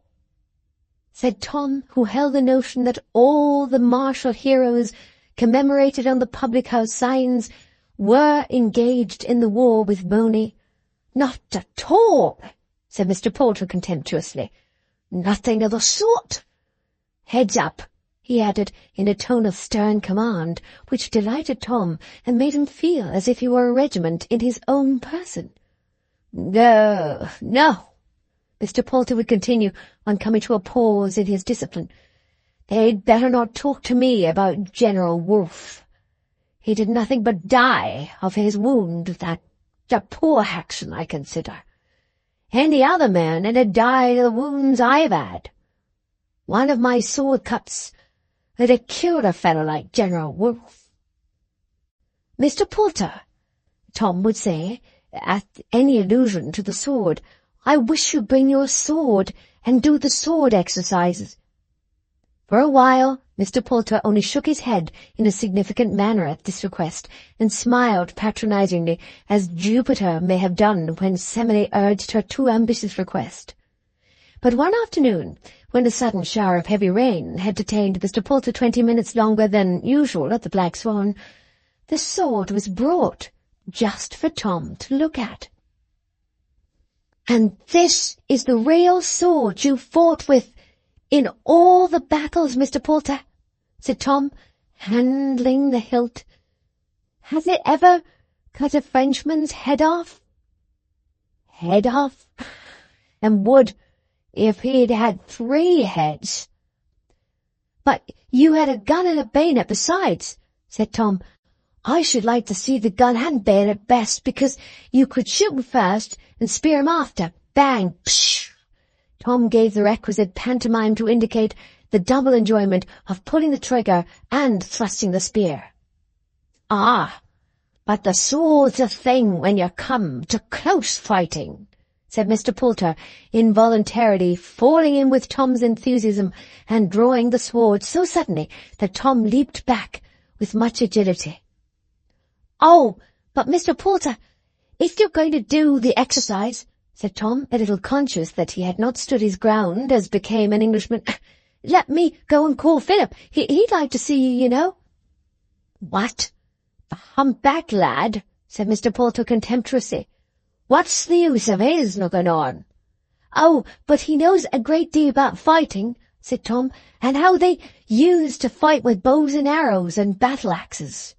said Tom, who held the notion that all the martial heroes commemorated on the public-house signs were engaged in the war with Boney. "Not at all," said Mr. Poulter contemptuously. "Nothing of the sort. Heads up," he added in a tone of stern command, which delighted Tom and made him feel as if he were a regiment in his own person. "No, no," Mr. Poulter would continue on coming to a pause in his discipline. "They'd better not talk to me about General Wolfe. He did nothing but die of his wound, that a poor action, I consider. Any other man had a died of the wounds I've had. One of my sword cuts would have killed a fellow like General Wolfe." "Mr. Poulter," Tom would say, at any allusion to the sword, "I wish you'd bring your sword and do the sword exercises." For a while Mr. Poulter only shook his head in a significant manner at this request, and smiled patronizingly, as Jupiter may have done when Semele urged her too ambitious request. But one afternoon, when a sudden shower of heavy rain had detained Mr. Poulter 20 minutes longer than usual at the Black Swan, the sword was brought just for Tom to look at. "And this is the real sword you fought with in all the battles, Mr. Poulter?" said Tom, handling the hilt. "Has it ever cut a Frenchman's head off?" "Head off? And would if he'd had 3 heads. "But you had a gun and a bayonet besides," said Tom. "I should like to see the gun and bayonet best, because you could shoot 'em first and spear 'em after. Bang! Psh!" Tom gave the requisite pantomime to indicate the double enjoyment of pulling the trigger and thrusting the spear. "Ah, but the sword's a thing when you come to close fighting," said Mr. Poulter, involuntarily falling in with Tom's enthusiasm and drawing the sword so suddenly that Tom leaped back with much agility. "Oh, but Mr. Poulter, if you're going to do the exercise," said Tom, a little conscious that he had not stood his ground as became an Englishman, "let me go and call Philip. He'd like to see you, you know." "What? The humpback lad?" said Mr. Poulter contemptuously. "What's the use of his looking on?" "Oh, but he knows a great deal about fighting," said Tom, "and how they used to fight with bows and arrows and battle-axes."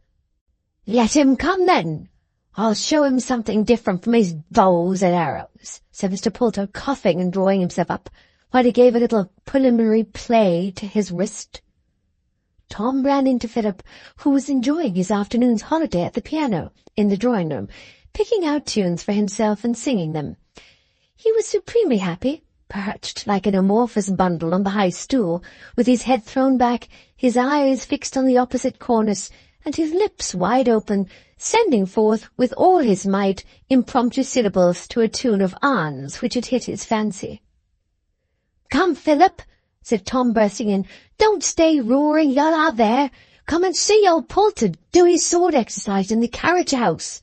"Let him come, then. I'll show him something different from his bows and arrows," said Mr. Poulter, coughing and drawing himself up, while he gave a little preliminary play to his wrist. Tom ran into Philip, who was enjoying his afternoon's holiday at the piano in the drawing-room, picking out tunes for himself and singing them. He was supremely happy, perched like an amorphous bundle on the high stool, with his head thrown back, his eyes fixed on the opposite cornice, and his lips wide open, sending forth with all his might impromptu syllables to a tune of Anne's which had hit his fancy. "Come, Philip," said Tom, bursting in. "Don't stay roaring la-la there. Come and see old Poulter do his sword exercise in the carriage-house."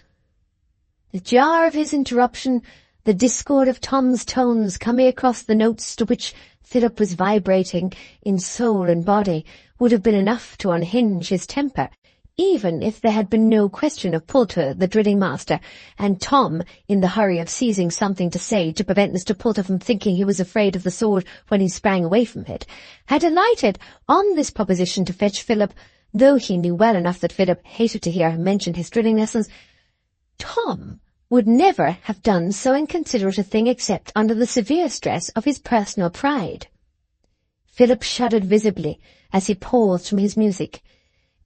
The jar of his interruption, the discord of Tom's tones coming across the notes to which Philip was vibrating in soul and body, would have been enough to unhinge his temper, even if there had been no question of Poulter, the drilling master, and Tom, in the hurry of seizing something to say to prevent Mr. Poulter from thinking he was afraid of the sword when he sprang away from it, had alighted on this proposition to fetch Philip, though he knew well enough that Philip hated to hear him mention his drilling lessons. Tom would never have done so inconsiderate a thing except under the severe stress of his personal pride. Philip shuddered visibly as he paused from his music.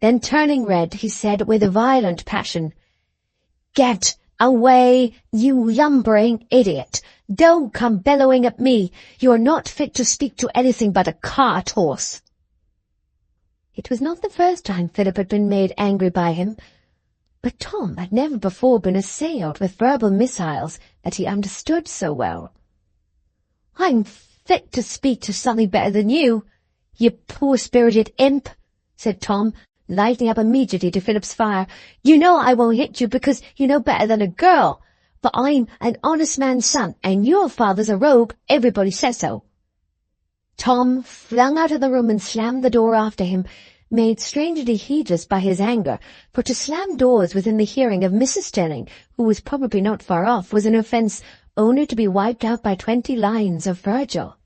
Then, turning red, he said with a violent passion, "Get away, you lumbering idiot! Don't come bellowing at me. You are not fit to speak to anything but a cart horse." It was not the first time Philip had been made angry by him, but Tom had never before been assailed with verbal missiles that he understood so well. "I'm fit to speak to something better than you, you poor-spirited imp," said Tom, lighting up immediately to Philip's fire. "You know I won't hit you because you know better than a girl, but I'm an honest man's son, and your father's a rogue. Everybody says so." Tom flung out of the room and slammed the door after him, made strangely heedless by his anger, for to slam doors within the hearing of Mrs. Stelling, who was probably not far off, was an offence only to be wiped out by 20 lines of Virgil.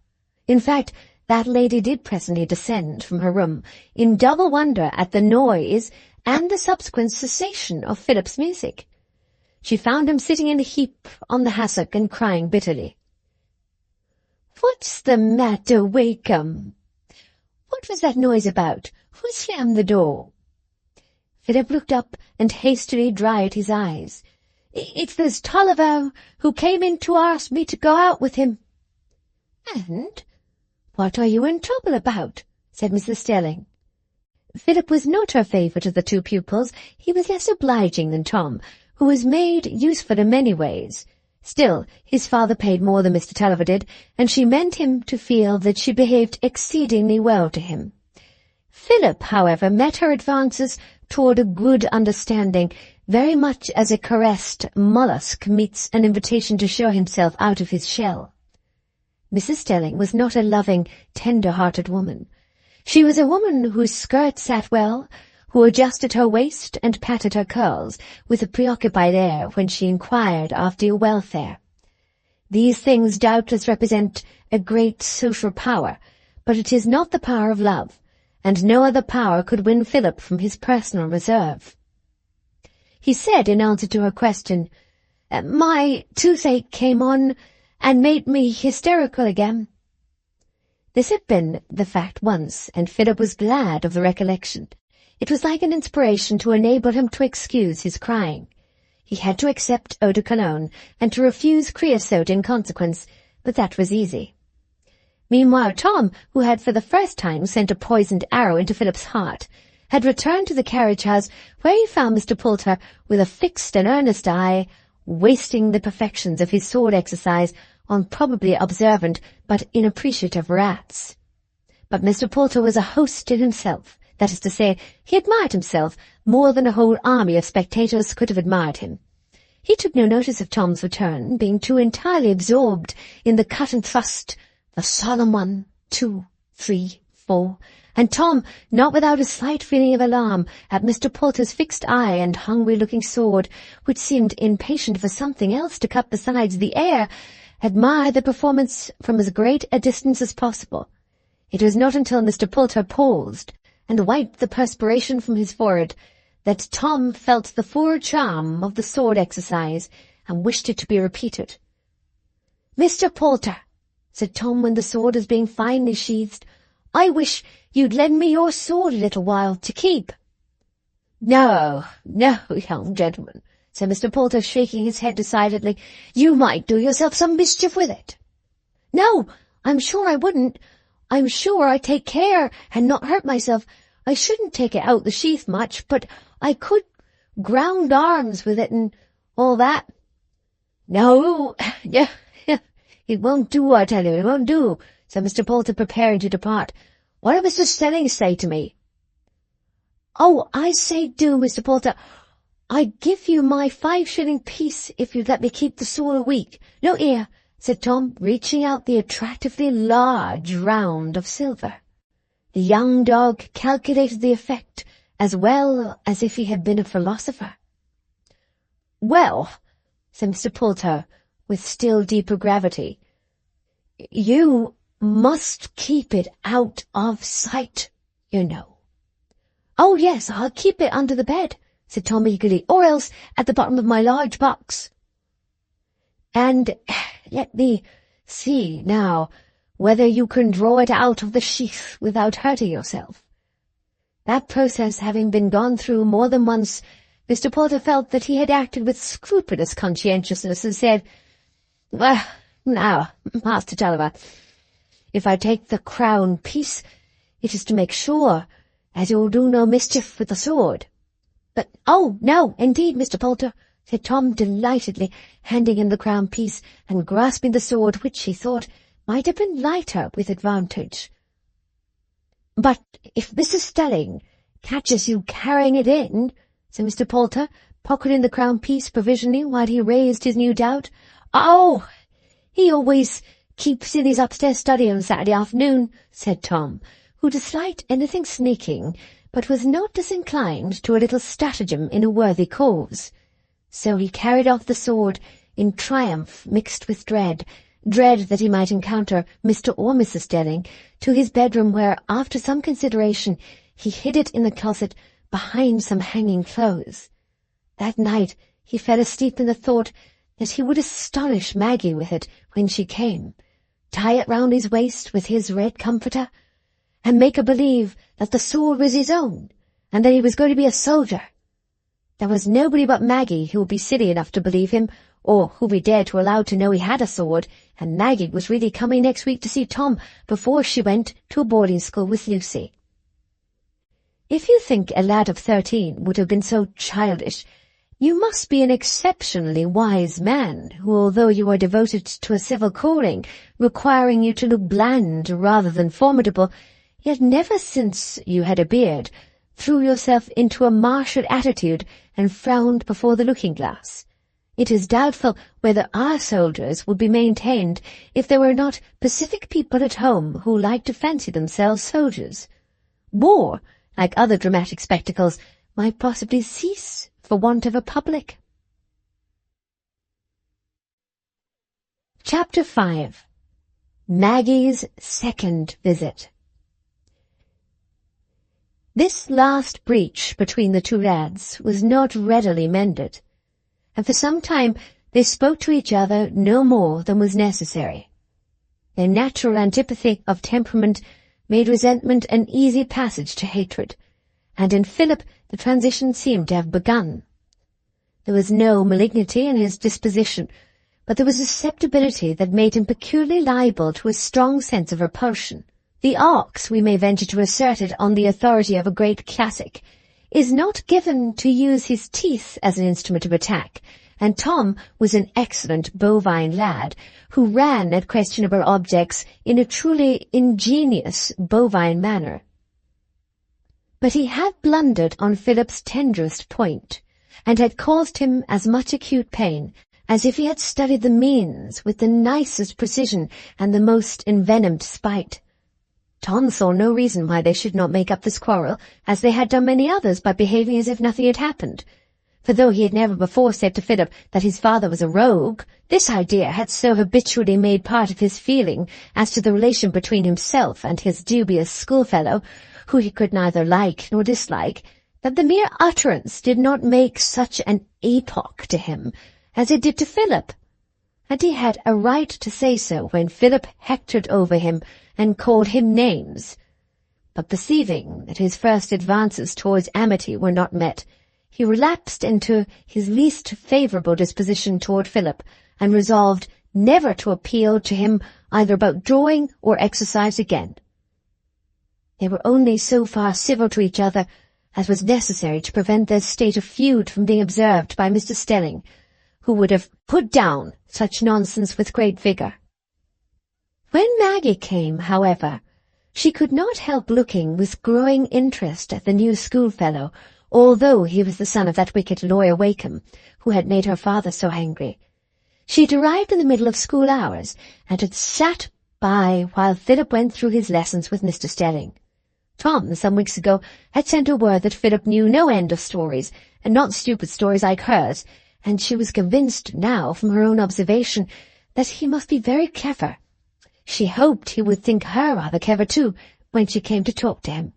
In fact, that lady did presently descend from her room, in double wonder at the noise and the subsequent cessation of Philip's music. She found him sitting in a heap on the hassock and crying bitterly. "What's the matter, Wakem? What was that noise about? Who slammed the door?" Philip looked up and hastily dried his eyes. "It's this Tulliver who came in to ask me to go out with him." "And what are you in trouble about?" said Mrs. Stelling. Philip was not her favourite of the two pupils. He was less obliging than Tom, who was made useful in many ways. Still, his father paid more than Mr. Tulliver did, and she meant him to feel that she behaved exceedingly well to him. Philip, however, met her advances toward a good understanding very much as a caressed mollusk meets an invitation to show himself out of his shell. Mrs. Stelling was not a loving, tender-hearted woman. She was a woman whose skirt sat well, who adjusted her waist and patted her curls with a preoccupied air when she inquired after your welfare. These things doubtless represent a great social power, but it is not the power of love, and no other power could win Philip from his personal reserve. He said in answer to her question, "My toothache came on and made me hysterical again." This had been the fact once, and Philip was glad of the recollection. It was like an inspiration to enable him to excuse his crying. He had to accept eau de cologne and to refuse creosote in consequence, but that was easy. Meanwhile, Tom, who had for the first time sent a poisoned arrow into Philip's heart, had returned to the carriage-house, where he found Mr. Poulter with a fixed and earnest eye, wasting the perfections of his sword exercise on probably observant but inappreciative rats. But Mr. Poulter was a host in himself. That is to say, he admired himself more than a whole army of spectators could have admired him. He took no notice of Tom's return, being too entirely absorbed in the cut and thrust, the solemn 1, 2, 3, 4, and Tom, not without a slight feeling of alarm at Mr. Poulter's fixed eye and hungry-looking sword, which seemed impatient for something else to cut besides the air, admired the performance from as great a distance as possible. It was not until Mr. Poulter paused and wiped the perspiration from his forehead that Tom felt the full charm of the sword exercise and wished it to be repeated. "Mr. Poulter," said Tom when the sword was being finally sheathed, "I wish you'd lend me your sword a little while to keep." "No, no, young gentleman," said Mr. Poulter, shaking his head decidedly. "You might do yourself some mischief with it." "No, I'm sure I wouldn't. I'm sure I'd take care and not hurt myself. I shouldn't take it out the sheath much, but I could ground arms with it and all that." "No, yeah, it won't do, I tell you, it won't do," said Mr. Poulter, preparing to depart. "What did Mr. Stelling say to me?" "Oh, I say do, Mr. Poulter. I'd give you my 5-shilling piece if you'd let me keep the sword a week. Look here," said Tom, reaching out the attractively large round of silver. The young dog calculated the effect as well as if he had been a philosopher. "Well," said Mr. Poulter, with still deeper gravity, "you must keep it out of sight, you know." "Oh, yes, I'll keep it under the bed," said Tom eagerly, "or else at the bottom of my large box." "And let me see, now, whether you can draw it out of the sheath without hurting yourself." That process having been gone through more than once, Mr. Poulter felt that he had acted with scrupulous conscientiousness and said, "Well, now, Master Tulliver, if I take the crown piece, it is to make sure, as you'll do no mischief with the sword." "But, oh, no, indeed, Mr. Poulter," said Tom delightedly, handing him the crown piece and grasping the sword, which he thought might have been lighter with advantage. "But if Mrs. Stelling catches you carrying it in," said Mr. Poulter, pocketing the crown piece provisionally while he raised his new doubt. "Oh, he always "Keeps in his upstairs study on Saturday afternoon," said Tom, who disliked anything sneaking, but was not disinclined to a little stratagem in a worthy cause. So he carried off the sword in triumph mixed with dread that he might encounter Mr. or Mrs. Stelling, to his bedroom where, after some consideration, he hid it in the closet behind some hanging clothes. That night he fell asleep in the thought that he would astonish Maggie with it when she came, tie it round his waist with his red comforter, and make her believe that the sword was his own, and that he was going to be a soldier. There was nobody but Maggie who would be silly enough to believe him, or who would be dared to allow to know he had a sword, and Maggie was really coming next week to see Tom before she went to a boarding school with Lucy. If you think a lad of 13 would have been so childish, you must be an exceptionally wise man, who, although you are devoted to a civil calling, requiring you to look bland rather than formidable, yet never since you had a beard threw yourself into a martial attitude and frowned before the looking-glass. It is doubtful whether our soldiers would be maintained if there were not pacific people at home who like to fancy themselves soldiers. War, like other dramatic spectacles, might possibly cease for want of a public. Chapter 5. Maggie's Second Visit. This last breach between the two lads was not readily mended, and for some time they spoke to each other no more than was necessary. Their natural antipathy of temperament made resentment an easy passage to hatred, and in Philip the transition seemed to have begun. There was no malignity in his disposition, but there was a susceptibility that made him peculiarly liable to a strong sense of repulsion. The ox, we may venture to assert it on the authority of a great classic, is not given to use his teeth as an instrument of attack, and Tom was an excellent bovine lad, who ran at questionable objects in a truly ingenious bovine manner. But he had blundered on Philip's tenderest point, and had caused him as much acute pain as if he had studied the means with the nicest precision and the most envenomed spite. Tom saw no reason why they should not make up this quarrel, as they had done many others, by behaving as if nothing had happened. For though he had never before said to Philip that his father was a rogue, this idea had so habitually made part of his feeling as to the relation between himself and his dubious schoolfellow, who he could neither like nor dislike, that the mere utterance did not make such an epoch to him as it did to Philip. And he had a right to say so when Philip hectored over him and called him names. But perceiving that his first advances towards amity were not met, he relapsed into his least favourable disposition toward Philip, and resolved never to appeal to him either about drawing or exercise again. They were only so far civil to each other as was necessary to prevent their state of feud from being observed by Mr. Stelling, who would have put down such nonsense with great vigour. When Maggie came, however, she could not help looking with growing interest at the new schoolfellow, although he was the son of that wicked lawyer Wakem, who had made her father so angry. She had arrived in the middle of school hours, and had sat by while Philip went through his lessons with Mr. Stelling. Tom, some weeks ago, had sent her word that Philip knew no end of stories, and not stupid stories like hers, and she was convinced now, from her own observation, that he must be very clever. She hoped he would think her rather clever too, when she came to talk to him.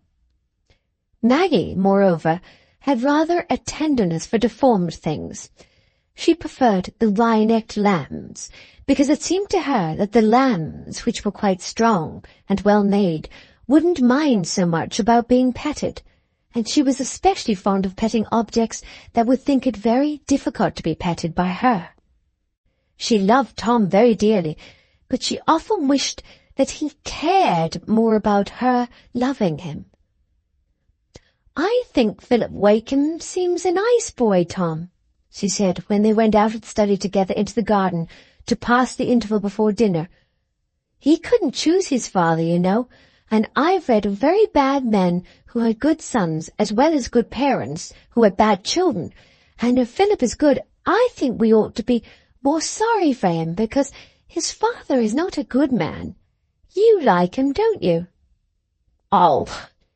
Maggie, moreover, had rather a tenderness for deformed things. She preferred the wry-necked lambs, because it seemed to her that the lambs, which were quite strong and well-made, wouldn't mind so much about being petted, and she was especially fond of petting objects that would think it very difficult to be petted by her. She loved Tom very dearly, but she often wished that he cared more about her loving him. "I think Philip Wakem seems a nice boy, Tom," she said when they went out of the study together into the garden to pass the interval before dinner. "He couldn't choose his father, you know, and I've read of very bad men who had good sons as well as good parents who had bad children, and if Philip is good, I think we ought to be more sorry for him, because His father is not a good man. You like him, don't you?" "Oh,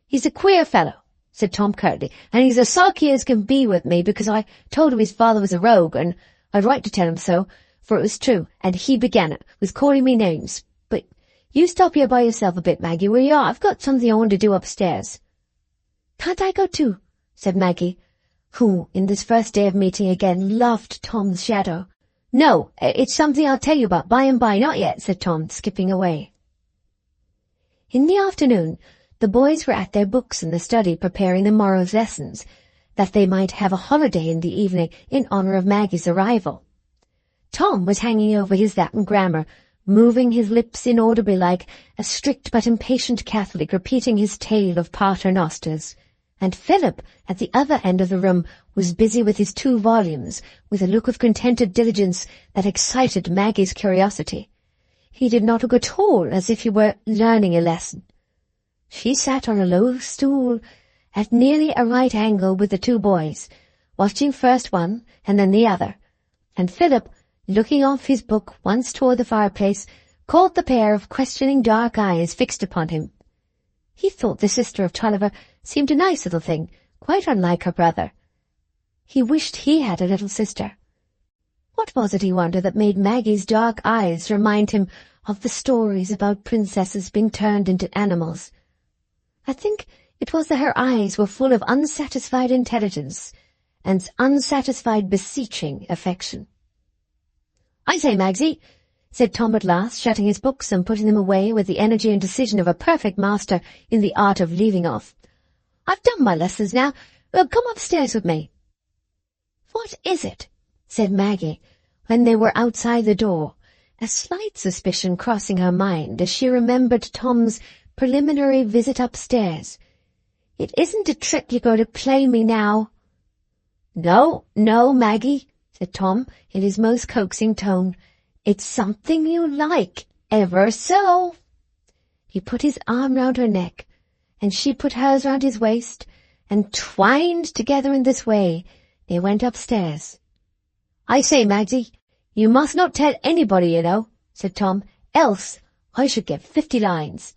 he's a queer fellow," said Tom curtly, "and he's as sulky as can be with me because I told him his father was a rogue, and I'd right to tell him so, for it was true, and he began it, with calling me names. But you stop here by yourself a bit, Maggie, will you? I've got something I want to do upstairs." "Can't I go too?" said Maggie, who, in this first day of meeting again, loved Tom's shadow. "No, it's something I'll tell you about by and by, not yet," said Tom, skipping away. In the afternoon, the boys were at their books in the study preparing the morrow's lessons, that they might have a holiday in the evening in honour of Maggie's arrival. Tom was hanging over his Latin grammar, moving his lips inaudibly like a strict but impatient Catholic repeating his tale of Pater Nosters, and Philip, at the other end of the room, was busy with his 2 volumes, with a look of contented diligence that excited Maggie's curiosity. He did not look at all as if he were learning a lesson. She sat on a low stool at nearly a right angle with the 2 boys, watching first one and then the other, and Philip, looking off his book once toward the fireplace, caught the pair of questioning dark eyes fixed upon him. He thought the sister of Tulliver seemed a nice little thing, quite unlike her brother. He wished he had a little sister. What was it, he wondered, that made Maggie's dark eyes remind him of the stories about princesses being turned into animals? I think it was that her eyes were full of unsatisfied intelligence and unsatisfied beseeching affection. "I say, Magsie," said Tom at last, shutting his books and putting them away with the energy and decision of a perfect master in the art of leaving off, "I've done my lessons now. Well, come upstairs with me." "What is it?" said Maggie, when they were outside the door, a slight suspicion crossing her mind as she remembered Tom's preliminary visit upstairs. "It isn't a trick you're going to play me now." "No, no, Maggie," said Tom, in his most coaxing tone. "It's something you like, ever so." He put his arm round her neck, and she put hers round his waist, and twined together in this way, they went upstairs. "I say, Maggie, you must not tell anybody, you know," said Tom, "else I should get 50 lines.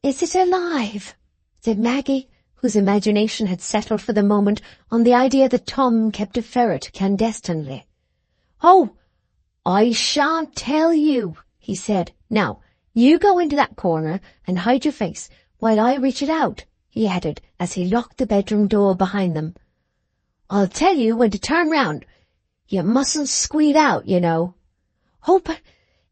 "Is it alive?" said Maggie, whose imagination had settled for the moment on the idea that Tom kept a ferret clandestinely. "Oh, I shan't tell you," he said. "Now, you go into that corner and hide your face while I reach it out," he added, as he locked the bedroom door behind them. "I'll tell you when to turn round. You mustn't squeal out, you know." "Oh, but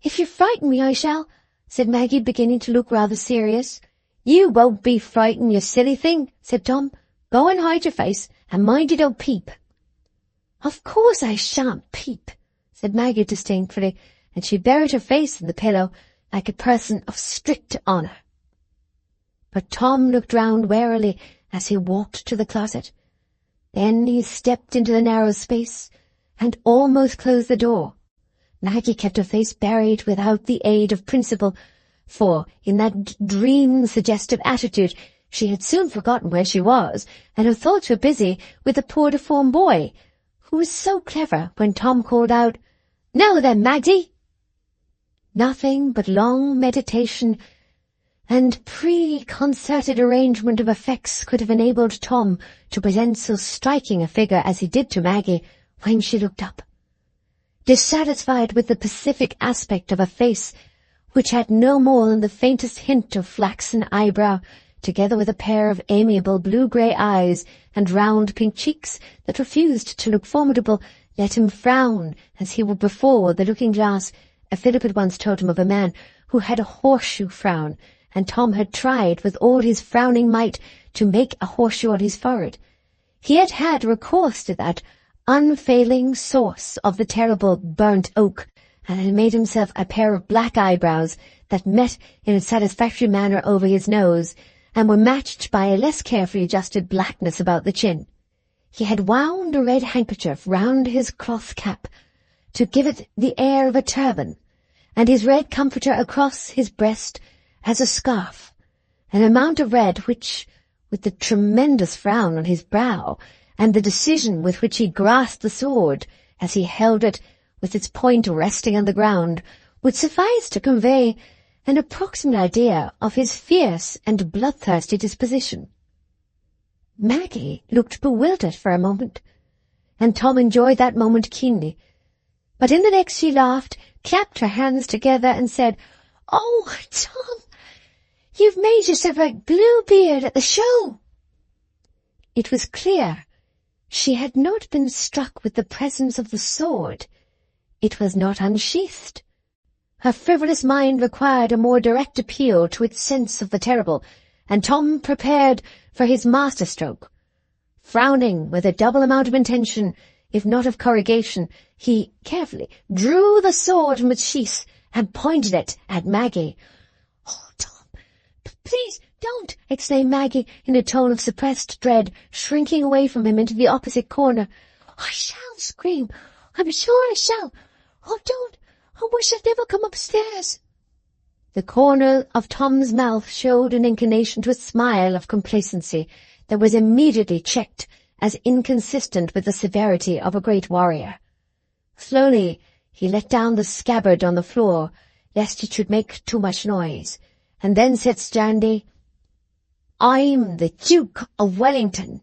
if you frighten me, I shall," said Maggie, beginning to look rather serious. "You won't be frightened, you silly thing," said Tom. "Go and hide your face, and mind you don't peep." "Of course I shan't peep," said Maggie disdainfully, and she buried her face in the pillow like a person of strict honour. But Tom looked round warily as he walked to the closet. Then he stepped into the narrow space and almost closed the door. Maggie kept her face buried without the aid of principle, for in that dream-suggestive attitude she had soon forgotten where she was, and her thoughts were busy with the poor deformed boy, who was so clever when Tom called out, "Now then, Maggie!" Nothing but long meditation and preconcerted arrangement of effects could have enabled Tom to present so striking a figure as he did to Maggie when she looked up. Dissatisfied with the pacific aspect of a face which had no more than the faintest hint of flaxen eyebrow, together with a pair of amiable blue-grey eyes and round pink cheeks that refused to look formidable, let him frown as he would before the looking-glass. Philip had once told him of a man who had a horseshoe frown, and Tom had tried with all his frowning might to make a horseshoe on his forehead. He had had recourse to that unfailing source of the terrible burnt oak, and had made himself a pair of black eyebrows that met in a satisfactory manner over his nose, and were matched by a less carefully adjusted blackness about the chin. He had wound a red handkerchief round his cloth cap to give it the air of a turban, and his red comforter across his breast as a scarf, an amount of red which, with the tremendous frown on his brow, and the decision with which he grasped the sword as he held it with its point resting on the ground, would suffice to convey an approximate idea of his fierce and bloodthirsty disposition. Maggie looked bewildered for a moment, and Tom enjoyed that moment keenly. But in the next she laughed, clapped her hands together, and said, "Oh, Tom, you've made yourself a Bluebeard at the show." It was clear she had not been struck with the presence of the sword. It was not unsheathed. Her frivolous mind required a more direct appeal to its sense of the terrible, and Tom prepared for his masterstroke. Frowning with a double amount of intention, if not of corrugation, he carefully drew the sword from its sheath and pointed it at Maggie. "Oh, Tom, please don't!" exclaimed Maggie in a tone of suppressed dread, shrinking away from him into the opposite corner. "I shall scream. I'm sure I shall. Oh, don't! I wish I'd never come upstairs." The corner of Tom's mouth showed an inclination to a smile of complacency that was immediately checked as inconsistent with the severity of a great warrior. Slowly he let down the scabbard on the floor, lest it should make too much noise, and then said sternly, "I'm the Duke of Wellington.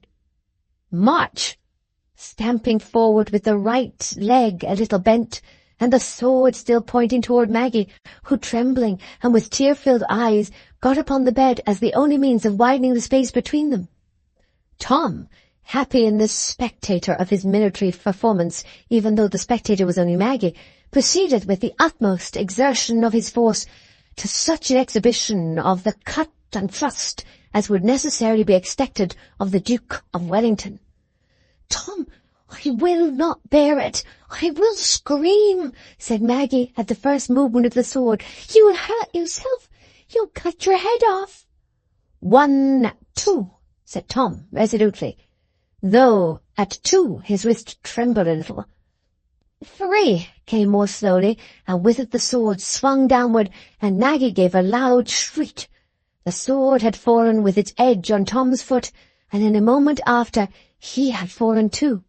March!" stamping forward with the right leg a little bent, and the sword still pointing toward Maggie, who, trembling and with tear-filled eyes, got upon the bed as the only means of widening the space between them. Tom, happy in this spectator of his military performance, even though the spectator was only Maggie, proceeded with the utmost exertion of his force to such an exhibition of the cut and thrust as would necessarily be expected of the Duke of Wellington. "Tom, I will not bear it. I will scream," said Maggie at the first movement of the sword. "You will hurt yourself. You'll cut your head off." "1, 2, said Tom resolutely, though at 2 his wrist trembled a little. 3 came more slowly, and with it the sword swung downward, and Maggie gave a loud shriek. The sword had fallen with its edge on Tom's foot, and in a moment after he had fallen too.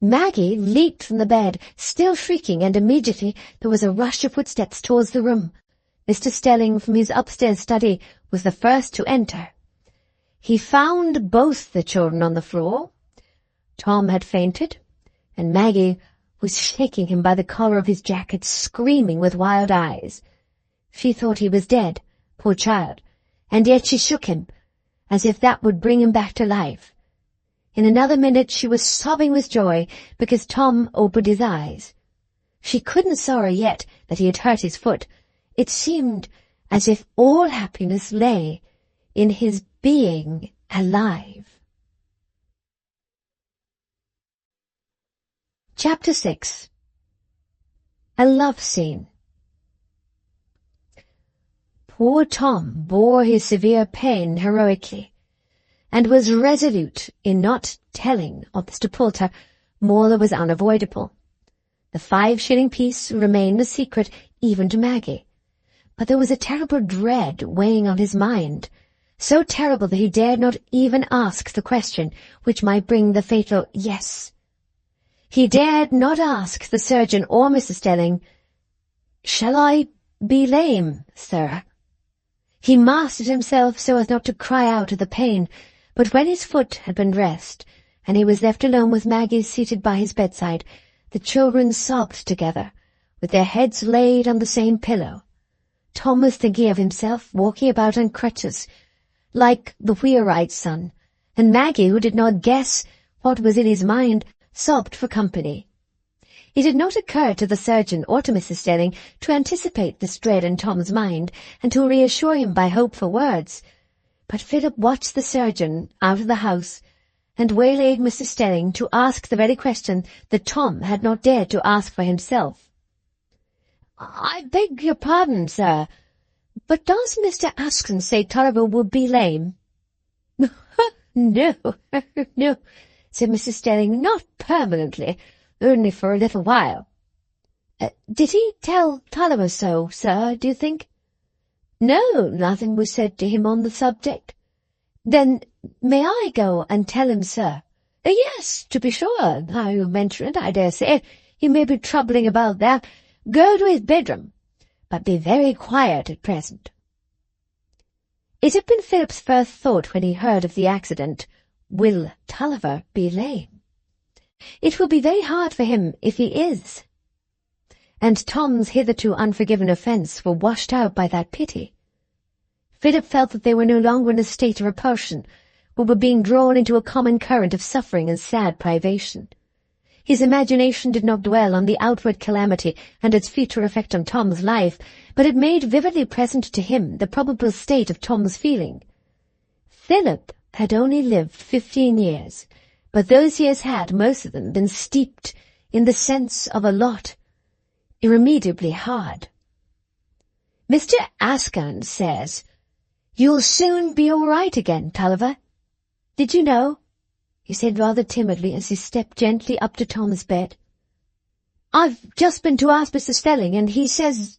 Maggie leaped from the bed, still shrieking, and immediately there was a rush of footsteps towards the room. Mr. Stelling, from his upstairs study, was the first to enter. He found both the children on the floor. Tom had fainted, and Maggie was shaking him by the collar of his jacket, screaming with wild eyes. She thought he was dead, poor child, and yet she shook him, as if that would bring him back to life. In another minute she was sobbing with joy because Tom opened his eyes. She couldn't sorrow yet that he had hurt his foot. It seemed as if all happiness lay in his being alive. Chapter 6. A Love Scene. Poor Tom bore his severe pain heroically, and was resolute in not telling of Mr. Poulter more that was unavoidable. The 5-shilling piece remained a secret even to Maggie, but there was a terrible dread weighing on his mind, so terrible that he dared not even ask the question which might bring the fatal yes. He dared not ask the surgeon or Mr. Stelling, "Shall I be lame, sir?" He mastered himself so as not to cry out at the pain, but when his foot had been dressed, and he was left alone with Maggie seated by his bedside, the children sobbed together, with their heads laid on the same pillow. Tom was thinking of himself walking about on crutches, like the wheelwright's son, and Maggie, who did not guess what was in his mind, sobbed for company. It did not occur to the surgeon or to Mrs. Stelling to anticipate this dread in Tom's mind, and to reassure him by hopeful words. But Philip watched the surgeon out of the house, and waylaid Mr. Stelling to ask the very question that Tom had not dared to ask for himself. "I beg your pardon, sir, but does Mr. Askin say Tulliver would be lame?" "No, no," said Mrs. Stelling, "not permanently, only for a little while." "Did he tell Tulliver so, sir, do you think?" "No, nothing was said to him on the subject." "Then may I go and tell him, sir?" "Yes, to be sure. Now you mention it, I dare say he may be troubling about there. Go to his bedroom. but be very quiet at present." It had been Philip's first thought when he heard of the accident. Will Tulliver be lame? It will be very hard for him if he is. And Tom's hitherto unforgiven offence were washed out by that pity. Philip felt that they were no longer in a state of repulsion, but were being drawn into a common current of suffering and sad privation. His imagination did not dwell on the outward calamity and its future effect on Tom's life, but it made vividly present to him the probable state of Tom's feeling. Philip had only lived 15 years, but those years had, most of them, been steeped in the sense of a lot irremediably hard. "Mr. Askand says, 'You'll soon be all right again, Tulliver. Did you know?' he said rather timidly as he stepped gently up to Tom's bed. "I've just been to ask Mr. Stelling, and he says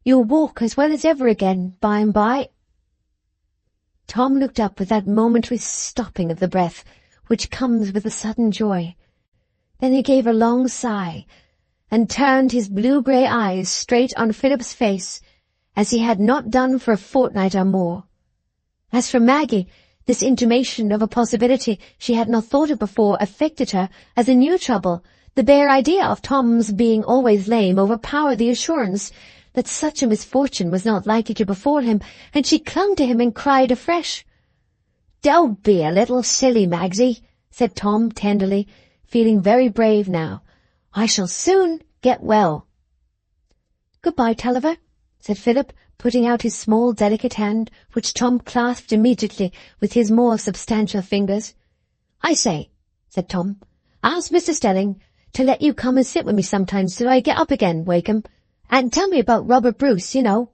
you'll walk as well as ever again by and by." Tom looked up with that momentary stopping of the breath which comes with a sudden joy. Then he gave a long sigh and turned his blue-grey eyes straight on Philip's face, as he had not done for a fortnight or more. As for Maggie, this intimation of a possibility she had not thought of before affected her as a new trouble. The bare idea of Tom's being always lame overpowered the assurance that such a misfortune was not likely to befall him, and she clung to him and cried afresh. "Don't be a little silly, Magsie," said Tom tenderly, feeling very brave now. "I shall soon get well." "Goodbye, Tulliver," said Philip, putting out his small, delicate hand, which Tom clasped immediately with his more substantial fingers. "I say," said Tom, "ask Mr. Stelling to let you come and sit with me sometimes till I get up again, Wakem, and tell me about Robert Bruce, you know."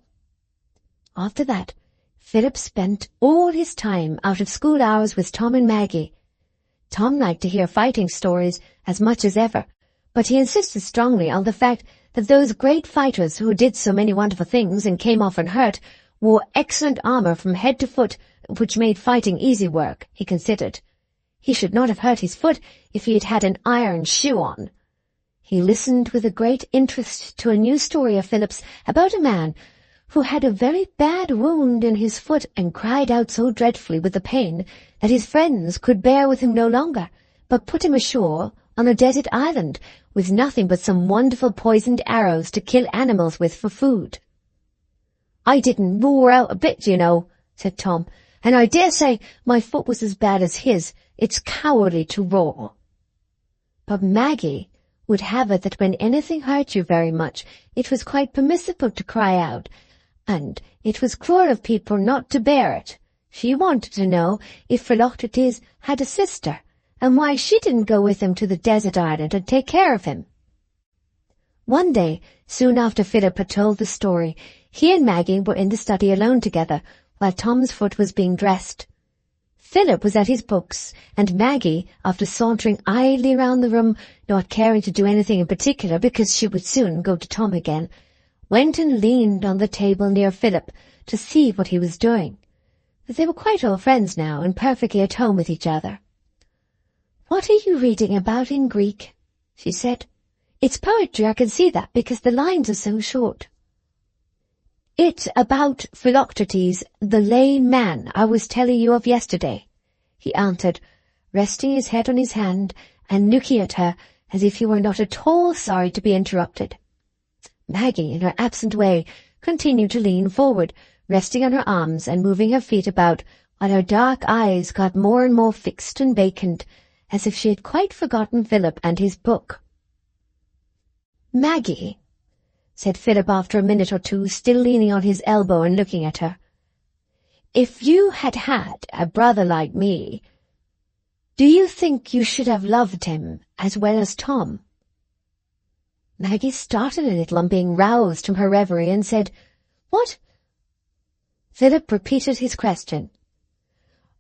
After that, Philip spent all his time out of school hours with Tom and Maggie. Tom liked to hear fighting stories as much as ever, but he insisted strongly on the fact that those great fighters who did so many wonderful things and came off unhurt wore excellent armour from head to foot, which made fighting easy work, he considered. He should not have hurt his foot if he had had an iron shoe on. He listened with a great interest to a new story of Philip's about a man who had a very bad wound in his foot and cried out so dreadfully with the pain that his friends could bear with him no longer, but put him ashore on a desert island with nothing but some wonderful poisoned arrows to kill animals with for food. "I didn't roar out a bit, you know," said Tom, "and I dare say my foot was as bad as his. It's cowardly to roar." But Maggie would have it that when anything hurt you very much, it was quite permissible to cry out, and it was cruel of people not to bear it. She wanted to know if Philoctetes had a sister, and why she didn't go with him to the desert island and take care of him. One day, soon after Philip had told the story, he and Maggie were in the study alone together, while Tom's foot was being dressed. Philip was at his books, and Maggie, after sauntering idly round the room, not caring to do anything in particular because she would soon go to Tom again, went and leaned on the table near Philip to see what he was doing. They were quite old friends now, and perfectly at home with each other. "What are you reading about in Greek?" she said. "It's poetry, I can see that, because the lines are so short." "It's about Philoctetes, the lame man I was telling you of yesterday," he answered, resting his head on his hand and looking at her as if he were not at all sorry to be interrupted. Maggie, in her absent way, continued to lean forward, resting on her arms and moving her feet about, while her dark eyes got more and more fixed and vacant, as if she had quite forgotten Philip and his book. "Maggie," said Philip after a minute or two, still leaning on his elbow and looking at her, "if you had had a brother like me, do you think you should have loved him as well as Tom?" Maggie started a little on being roused from her reverie and said, "What?" Philip repeated his question.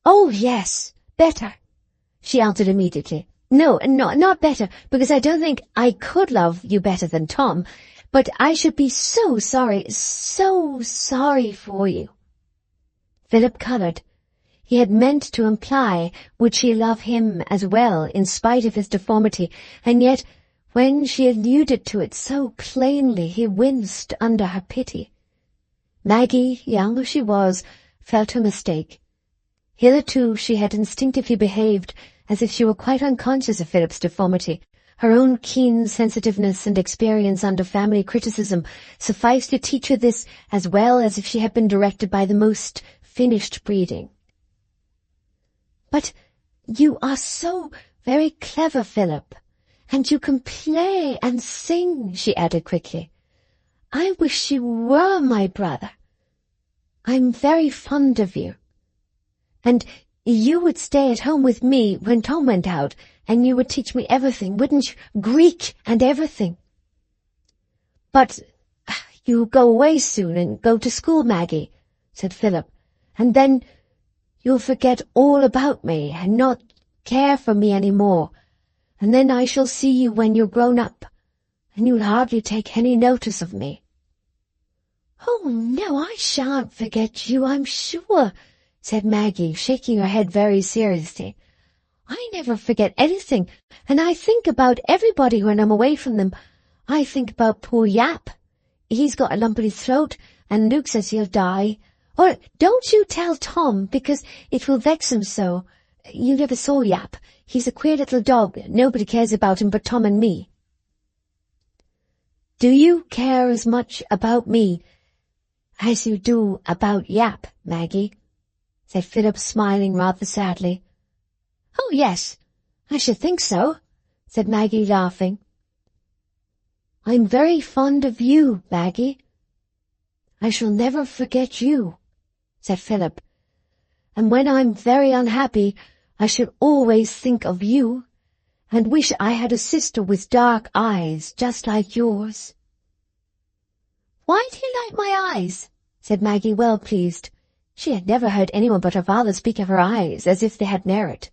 "Oh, yes, better," she answered immediately. "No, not better, because I don't think I could love you better than Tom, but I should be so sorry for you." Philip coloured. He had meant to imply, would she love him as well in spite of his deformity, and yet when she alluded to it so plainly he winced under her pity. Maggie, young though she was, felt her mistake. Hitherto she had instinctively behaved as if she were quite unconscious of Philip's deformity. Her own keen sensitiveness and experience under family criticism sufficed to teach her this as well as if she had been directed by the most finished breeding. "But you are so very clever, Philip, and you can play and sing," she added quickly. "I wish you were my brother. I'm very fond of you. And you would stay at home with me when Tom went out, and you would teach me everything, wouldn't you? Greek and everything." "But you go away soon and go to school, Maggie," said Philip, "and then you'll forget all about me and not care for me any more, and then I shall see you when you're grown up, and you'll hardly take any notice of me." "Oh, no, I shan't forget you, I'm sure," said Maggie, shaking her head very seriously. "I never forget anything, and I think about everybody when I'm away from them. I think about poor Yap. He's got a lump in his throat, and Luke says he'll die. Or don't you tell Tom, because it will vex him so. You never saw Yap. He's a queer little dog. Nobody cares about him but Tom and me." "Do you care as much about me as you do about Yap, Maggie?" said Philip, smiling rather sadly. "Oh, yes, I should think so," said Maggie, laughing. "I'm very fond of you, Maggie. I shall never forget you," said Philip. "And when I'm very unhappy, I shall always think of you, and wish I had a sister with dark eyes, just like yours." "Why do you like my eyes?" said Maggie, well pleased. She had never heard anyone but her father speak of her eyes as if they had merit.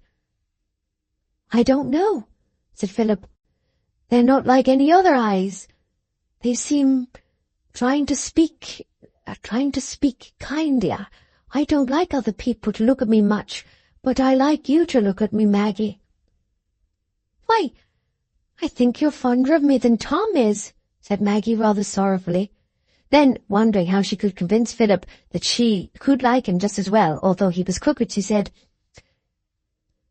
"I don't know," said Philip. "They're not like any other eyes. They seem trying to speak kindly. I don't like other people to look at me much, but I like you to look at me, Maggie." "Why, I think you're fonder of me than Tom is," said Maggie rather sorrowfully. Then, wondering how she could convince Philip that she could like him just as well, although he was crooked, she said,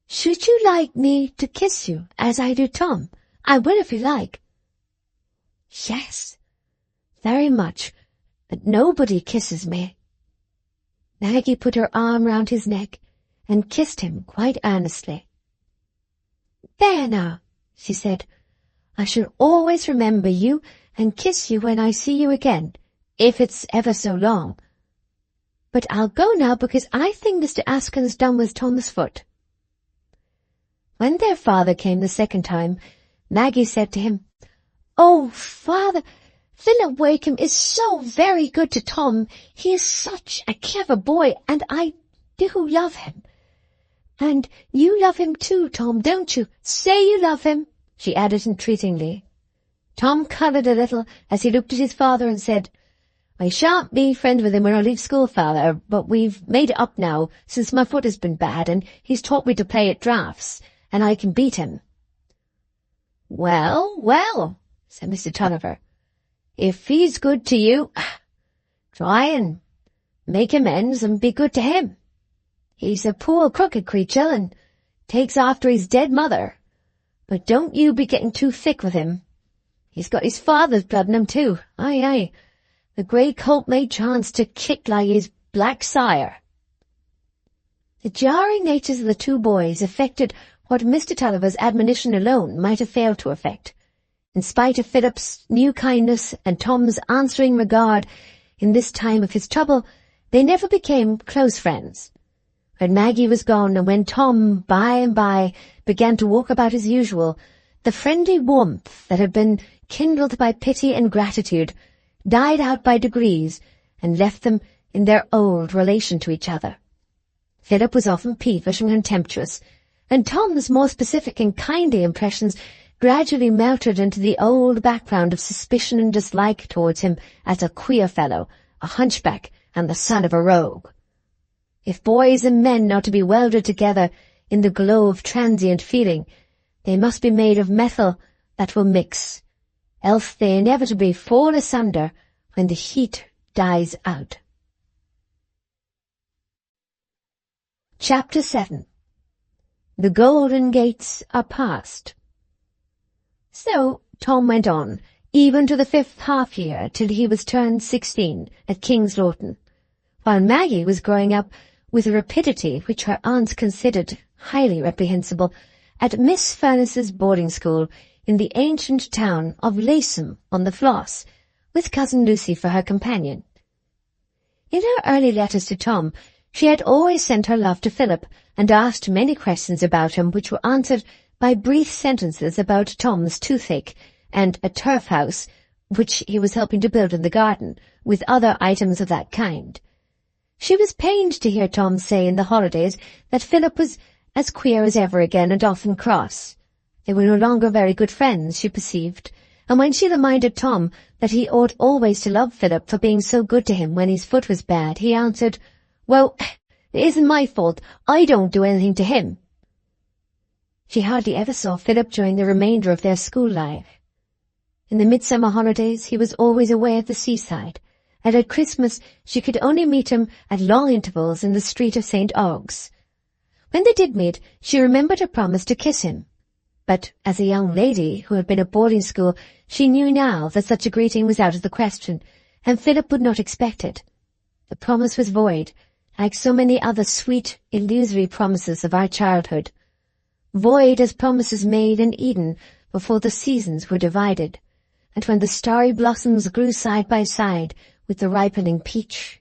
"Should you like me to kiss you, as I do Tom? I will if you like." "Yes, very much, but nobody kisses me." Maggie put her arm round his neck and kissed him quite earnestly. "There now," she said, "I shall always remember you and kiss you when I see you again, if it's ever so long. But I'll go now because I think Mr. Askin's done with Tom's foot." When their father came the second time, Maggie said to him, "Oh, Father, Philip Wakem is so very good to Tom. He is such a clever boy, and I do love him. And you love him too, Tom, don't you? Say you love him," she added entreatingly. Tom coloured a little as he looked at his father and said, "I shan't be friends with him when I leave school, Father, but we've made it up now, since my foot has been bad, and he's taught me to play at draughts, and I can beat him." "Well, well," said Mr. Tulliver, "if he's good to you, try and make amends and be good to him. He's a poor crooked creature, and takes after his dead mother, but don't you be getting too thick with him. He's got his father's blood in him too. Aye, aye. The grey colt may chance to kick like his black sire." The jarring natures of the two boys effected what Mr. Tulliver's admonition alone might have failed to effect. In spite of Philip's new kindness and Tom's answering regard in this time of his trouble, they never became close friends. When Maggie was gone, and when Tom by and by began to walk about as usual, the friendly warmth that had been kindled by pity and gratitude died out by degrees and left them in their old relation to each other. Philip was often peevish and contemptuous, and Tom's more specific and kindly impressions gradually melted into the old background of suspicion and dislike towards him as a queer fellow, a hunchback, and the son of a rogue. If boys and men are to be welded together in the glow of transient feeling, they must be made of metal that will mix, else they inevitably fall asunder when the heat dies out. Chapter 7. The golden gates are passed. So Tom went on, even to the 5th half-year, till he was turned 16 at King's Lorton, while Maggie was growing up with a rapidity which her aunts considered highly reprehensible at Miss Furness's boarding school in the ancient town of Laceham on the Floss, with Cousin Lucy for her companion. In her early letters to Tom, she had always sent her love to Philip, and asked many questions about him which were answered by brief sentences about Tom's toothache and a turf house which he was helping to build in the garden, with other items of that kind. She was pained to hear Tom say in the holidays that Philip was as queer as ever again and often cross. They were no longer very good friends, she perceived, and when she reminded Tom that he ought always to love Philip for being so good to him when his foot was bad, he answered, "Well, it isn't my fault. I don't do anything to him." She hardly ever saw Philip during the remainder of their school life. In the midsummer holidays he was always away at the seaside, and at Christmas she could only meet him at long intervals in the street of St. Ogg's. When they did meet, she remembered her promise to kiss him. But as a young lady who had been at boarding school, she knew now that such a greeting was out of the question, and Philip would not expect it. The promise was void, like so many other sweet, illusory promises of our childhood. Void as promises made in Eden before the seasons were divided, and when the starry blossoms grew side by side with the ripening peach.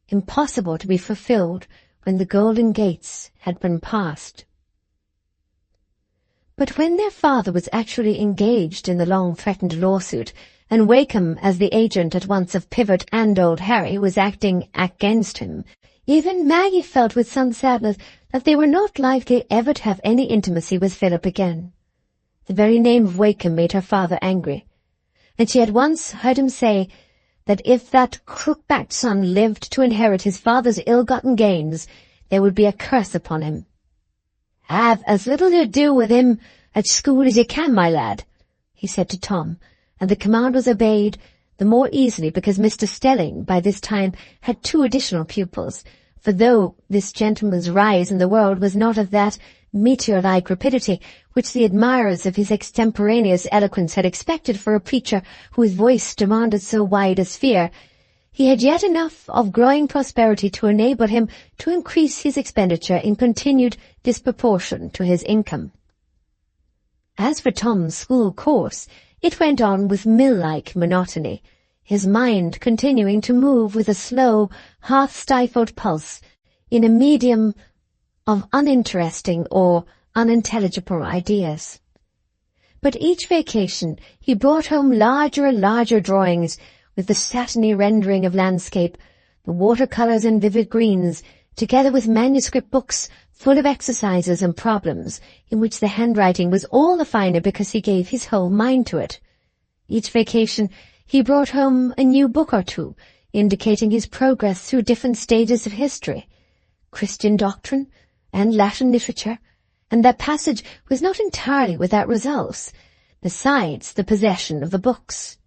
Impossible to be fulfilled when the golden gates had been passed. But when their father was actually engaged in the long-threatened lawsuit, and Wakem, as the agent at once of Pivot and Old Harry, was acting against him, even Maggie felt with some sadness that they were not likely ever to have any intimacy with Philip again. The very name of Wakem made her father angry, and she had once heard him say that if that crook-backed son lived to inherit his father's ill-gotten gains, there would be a curse upon him. "Have as little to do with him at school as you can, my lad," he said to Tom, and the command was obeyed, the more easily because Mr. Stelling by this time had 2 additional pupils, for though this gentleman's rise in the world was not of that meteor-like rapidity which the admirers of his extemporaneous eloquence had expected for a preacher whose voice demanded so wide a sphere, he had yet enough of growing prosperity to enable him to increase his expenditure in continued disproportion to his income. As for Tom's school course, it went on with mill-like monotony, his mind continuing to move with a slow, half-stifled pulse in a medium of uninteresting or unintelligible ideas. But each vacation he brought home larger and larger drawings with the satiny rendering of landscape, the watercolours and vivid greens, together with manuscript books full of exercises and problems, in which the handwriting was all the finer because he gave his whole mind to it. Each vacation he brought home a new book or 2, indicating his progress through different stages of history, Christian doctrine and Latin literature, and that passage was not entirely without results, besides the possession of the books.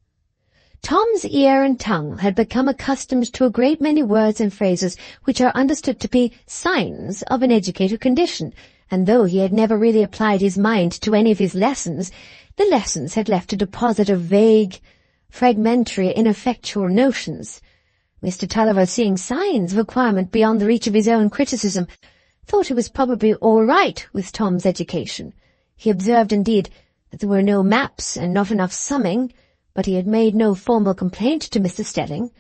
Tom's ear and tongue had become accustomed to a great many words and phrases which are understood to be signs of an educated condition, and though he had never really applied his mind to any of his lessons, the lessons had left a deposit of vague, fragmentary, ineffectual notions. Mr. Tulliver, seeing signs of acquirement beyond the reach of his own criticism, thought it was probably all right with Tom's education. He observed, indeed, that there were no maps and not enough summing, but he had made no formal complaint to Mr. Stelling.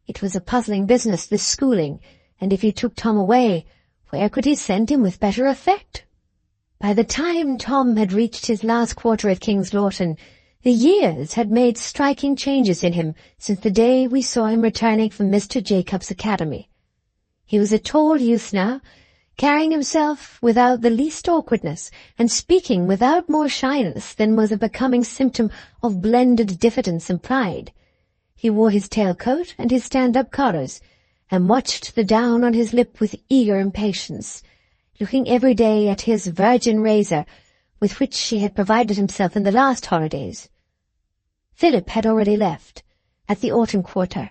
It was a puzzling business, this schooling, and if he took Tom away, where could he send him with better effect? By the time Tom had reached his last quarter at King's Lorton, the years had made striking changes in him since the day we saw him returning from Mr. Jacob's academy. He was a tall youth now, carrying himself without the least awkwardness, and speaking without more shyness than was a becoming symptom of blended diffidence and pride. He wore his tailcoat and his stand-up collars, and watched the down on his lip with eager impatience, looking every day at his virgin razor, with which he had provided himself in the last holidays. Philip had already left, at the autumn quarter,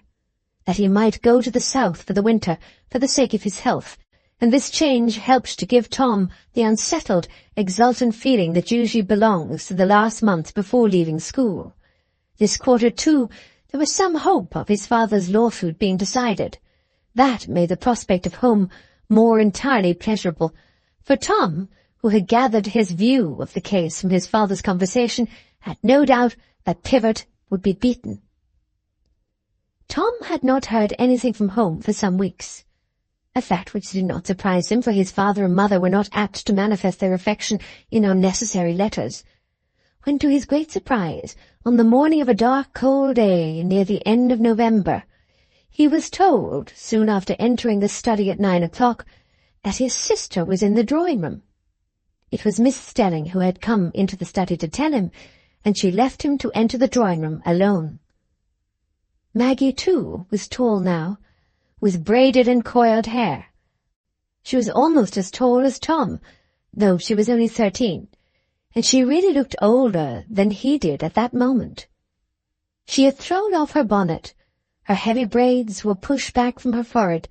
that he might go to the south for the winter, for the sake of his health, and this change helped to give Tom the unsettled, exultant feeling that usually belongs to the last month before leaving school. This quarter, too, there was some hope of his father's lawsuit being decided. That made the prospect of home more entirely pleasurable, for Tom, who had gathered his view of the case from his father's conversation, had no doubt that Pivot would be beaten. Tom had not heard anything from home for some weeks, a fact which did not surprise him, for his father and mother were not apt to manifest their affection in unnecessary letters. When, to his great surprise, on the morning of a dark, cold day near the end of November, he was told, soon after entering the study at 9 o'clock, that his sister was in the drawing-room. It was Miss Stelling who had come into the study to tell him, and she left him to enter the drawing-room alone. Maggie, too, was tall now, with braided and coiled hair. She was almost as tall as Tom, though she was only 13, and she really looked older than he did at that moment. She had thrown off her bonnet. Her heavy braids were pushed back from her forehead,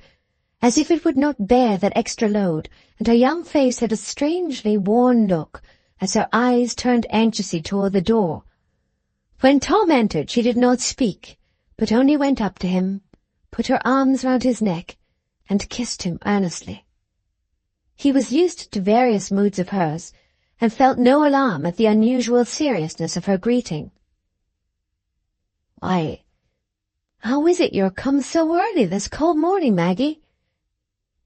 as if it would not bear that extra load, and her young face had a strangely worn look, as her eyes turned anxiously toward the door. When Tom entered, she did not speak, but only went up to him, put her arms round his neck, and kissed him earnestly. He was used to various moods of hers, and felt no alarm at the unusual seriousness of her greeting. "Why, how is it you're come so early this cold morning, Maggie?"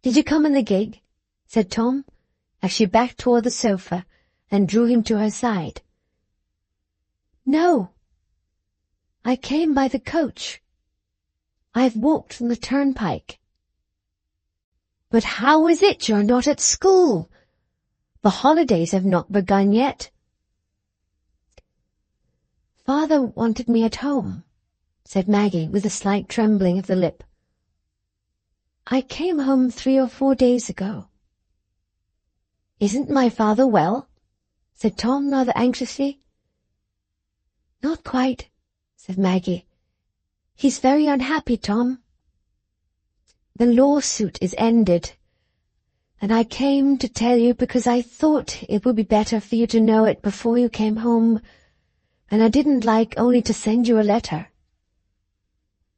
"Did you come in the gig?" said Tom, as she backed toward the sofa and drew him to her side. "No. I came by the coach. I've walked from the turnpike." "But how is it you're not at school? The holidays have not begun yet." "Father wanted me at home," said Maggie with a slight trembling of the lip. "I came home 3 or 4 days ago." "Isn't my father well?" said Tom rather anxiously. "Not quite," said Maggie. "He's very unhappy, Tom. The lawsuit is ended, and I came to tell you because I thought it would be better for you to know it before you came home, and I didn't like only to send you a letter."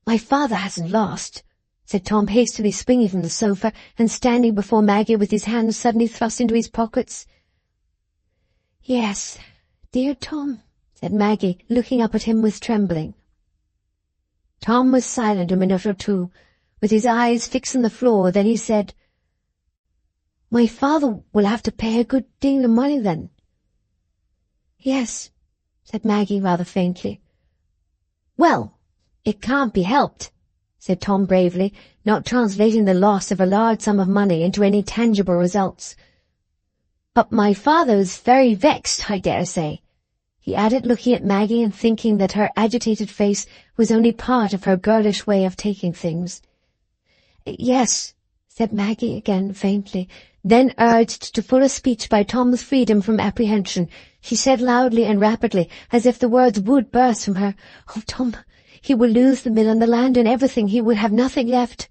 "My father hasn't lost," said Tom, hastily springing from the sofa and standing before Maggie with his hands suddenly thrust into his pockets. "Yes, dear Tom," said Maggie, looking up at him with trembling. Tom was silent a minute or two, with his eyes fixed on the floor. Then he said, "My father will have to pay a good deal of money then." "Yes," said Maggie rather faintly. "Well, it can't be helped," said Tom bravely, not translating the loss of a large sum of money into any tangible results. "But my father's very vexed, I dare say," he added, looking at Maggie and thinking that her agitated face was only part of her girlish way of taking things. "Yes," said Maggie again faintly. Then, urged to fuller speech by Tom's freedom from apprehension, she said loudly and rapidly, as if the words would burst from her, "Oh, Tom, he will lose the mill and the land and everything. He will have nothing left."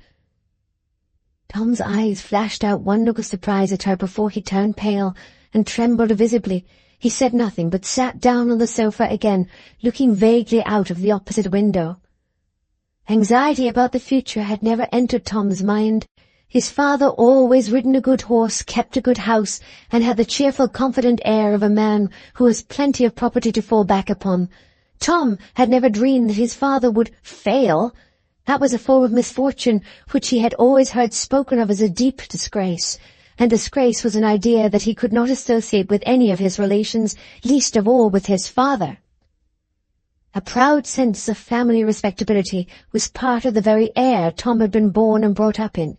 Tom's eyes flashed out one look of surprise at her before he turned pale and trembled visibly. He said nothing, but sat down on the sofa again, looking vaguely out of the opposite window. Anxiety about the future had never entered Tom's mind. His father, always ridden a good horse, kept a good house, and had the cheerful, confident air of a man who has plenty of property to fall back upon. Tom had never dreamed that his father would fail. That was a form of misfortune which he had always heard spoken of as a deep disgrace, and disgrace was an idea that he could not associate with any of his relations, least of all with his father. A proud sense of family respectability was part of the very air Tom had been born and brought up in.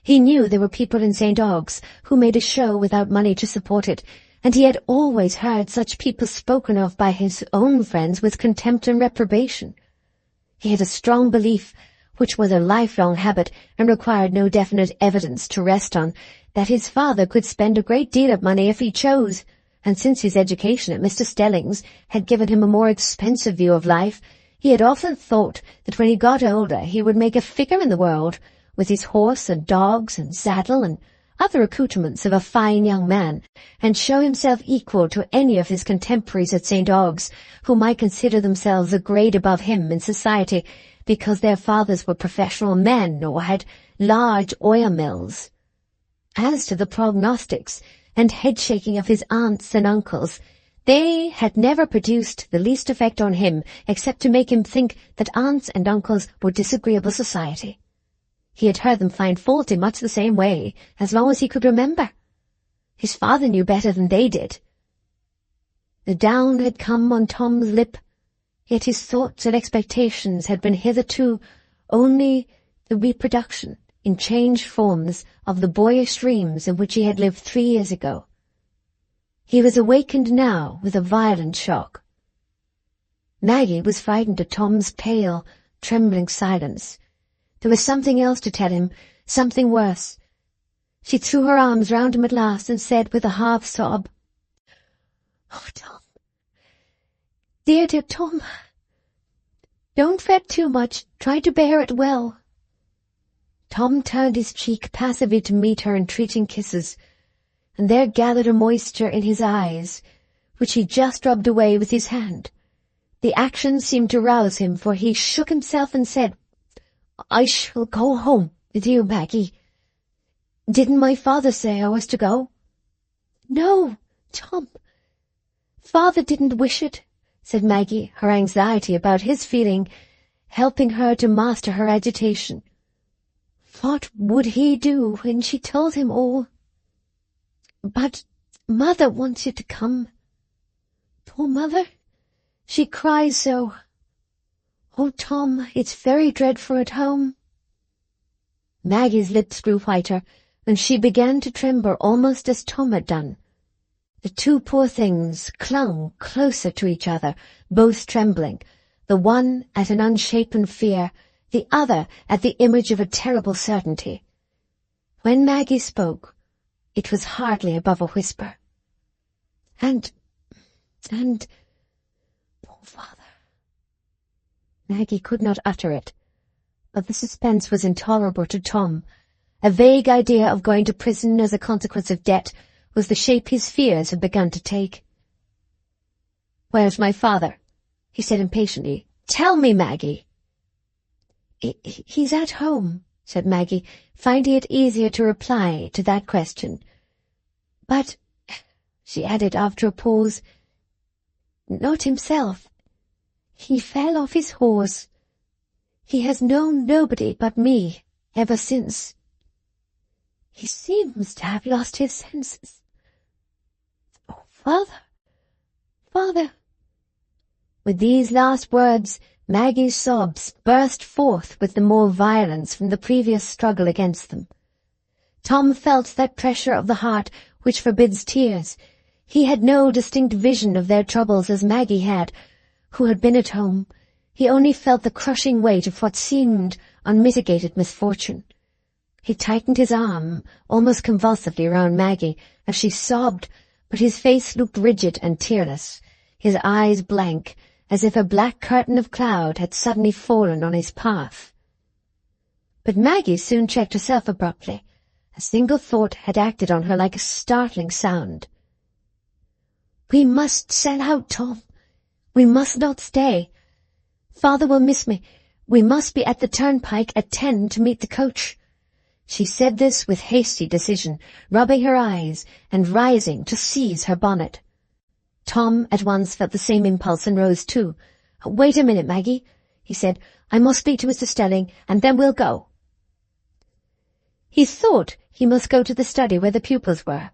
He knew there were people in St. Ogg's who made a show without money to support it, and he had always heard such people spoken of by his own friends with contempt and reprobation. He had a strong belief, which was a lifelong habit and required no definite evidence to rest on, that his father could spend a great deal of money if he chose, and since his education at Mr. Stelling's had given him a more expensive view of life, he had often thought that when he got older he would make a figure in the world, with his horse and dogs and saddle and other accoutrements of a fine young man, and show himself equal to any of his contemporaries at St. Ogg's, who might consider themselves a grade above him in society because their fathers were professional men or had large oil mills. As to the prognostics and head-shaking of his aunts and uncles, they had never produced the least effect on him except to make him think that aunts and uncles were disagreeable society. He had heard them find fault in much the same way, as long as he could remember. His father knew better than they did. The down had come on Tom's lip, yet his thoughts and expectations had been hitherto only the reproduction, in changed forms, of the boyish dreams in which he had lived 3 years ago. He was awakened now with a violent shock. Maggie was frightened at Tom's pale, trembling silence. There was something else to tell him, something worse. She threw her arms round him at last and said with a half-sob, "Oh, Tom, dear Tom, don't fret too much. Try to bear it well." Tom turned his cheek passively to meet her entreating kisses, and there gathered a moisture in his eyes, which he just rubbed away with his hand. The action seemed to rouse him, for he shook himself and said, "I shall go home with you, Maggie. Didn't my father say I was to go?" "No, Tom, father didn't wish it," said Maggie, her anxiety about his feeling helping her to master her agitation. What would he do when she told him all? "But mother wants you to come. Poor mother, she cries so. Oh, Tom, it's very dreadful at home." Maggie's lips grew whiter, and she began to tremble almost as Tom had done. The two poor things clung closer to each other, both trembling, the one at an unshapen fear, the other at the image of a terrible certainty. When Maggie spoke, it was hardly above a whisper. And, poor father." Maggie could not utter it, but the suspense was intolerable to Tom. A vague idea of going to prison as a consequence of debt was the shape his fears had begun to take. "Where's my father?" he said impatiently. "Tell me, Maggie." He's at home," said Maggie, finding it easier to reply to that question. "But," she added after a pause, "not himself. He fell off his horse. He has known nobody but me ever since. He seems to have lost his senses. Oh, father." With these last words, Maggie's sobs burst forth with the more violence from the previous struggle against them. Tom felt that pressure of the heart which forbids tears. He had no distinct vision of their troubles as Maggie had, who had been at home. He only felt the crushing weight of what seemed unmitigated misfortune. He tightened his arm almost convulsively around Maggie as she sobbed, but his face looked rigid and tearless, his eyes blank, as if a black curtain of cloud had suddenly fallen on his path. But Maggie soon checked herself abruptly. A single thought had acted on her like a startling sound. "We must sell out, Tom. We must not stay. Father will miss me. We must be at the turnpike at 10 to meet the coach." She said this with hasty decision, rubbing her eyes and rising to seize her bonnet. Tom at once felt the same impulse and rose too. "Wait a minute, Maggie," he said. "I must speak to Mr. Stelling, and then we'll go." He thought he must go to the study where the pupils were,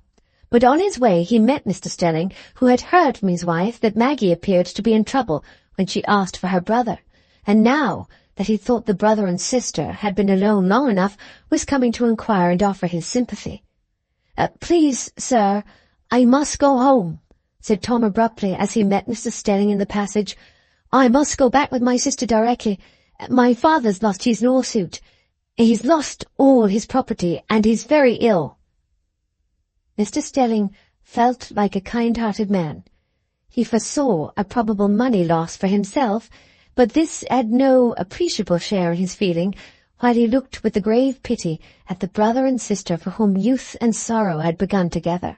but on his way he met Mr. Stelling, who had heard from his wife that Maggie appeared to be in trouble when she asked for her brother, and now that he thought the brother and sister had been alone long enough, was coming to inquire and offer his sympathy. "Please, sir, I must go home," said Tom abruptly as he met Mr. Stelling in the passage. "I must go back with my sister directly. My father's lost his lawsuit. He's lost all his property, and he's very ill." Mr. Stelling felt like a kind-hearted man. He foresaw a probable money loss for himself, but this had no appreciable share in his feeling, while he looked with a grave pity at the brother and sister for whom youth and sorrow had begun together.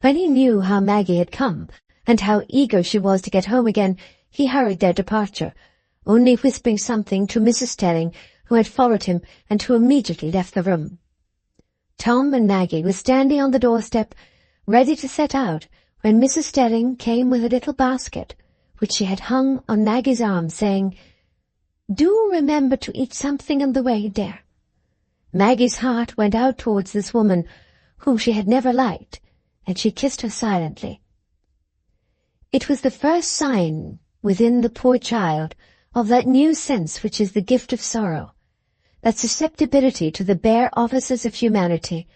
When he knew how Maggie had come, and how eager she was to get home again, he hurried their departure, only whispering something to Mrs. Stelling, who had followed him and who immediately left the room. Tom and Maggie were standing on the doorstep, ready to set out, when Mrs. Stelling came with a little basket, which she had hung on Maggie's arm, saying, "Do remember to eat something on the way, dear." Maggie's heart went out towards this woman, whom she had never liked, and she kissed her silently. It was the first sign within the poor child of that new sense which is the gift of sorrow, that susceptibility to the bare offices of humanity,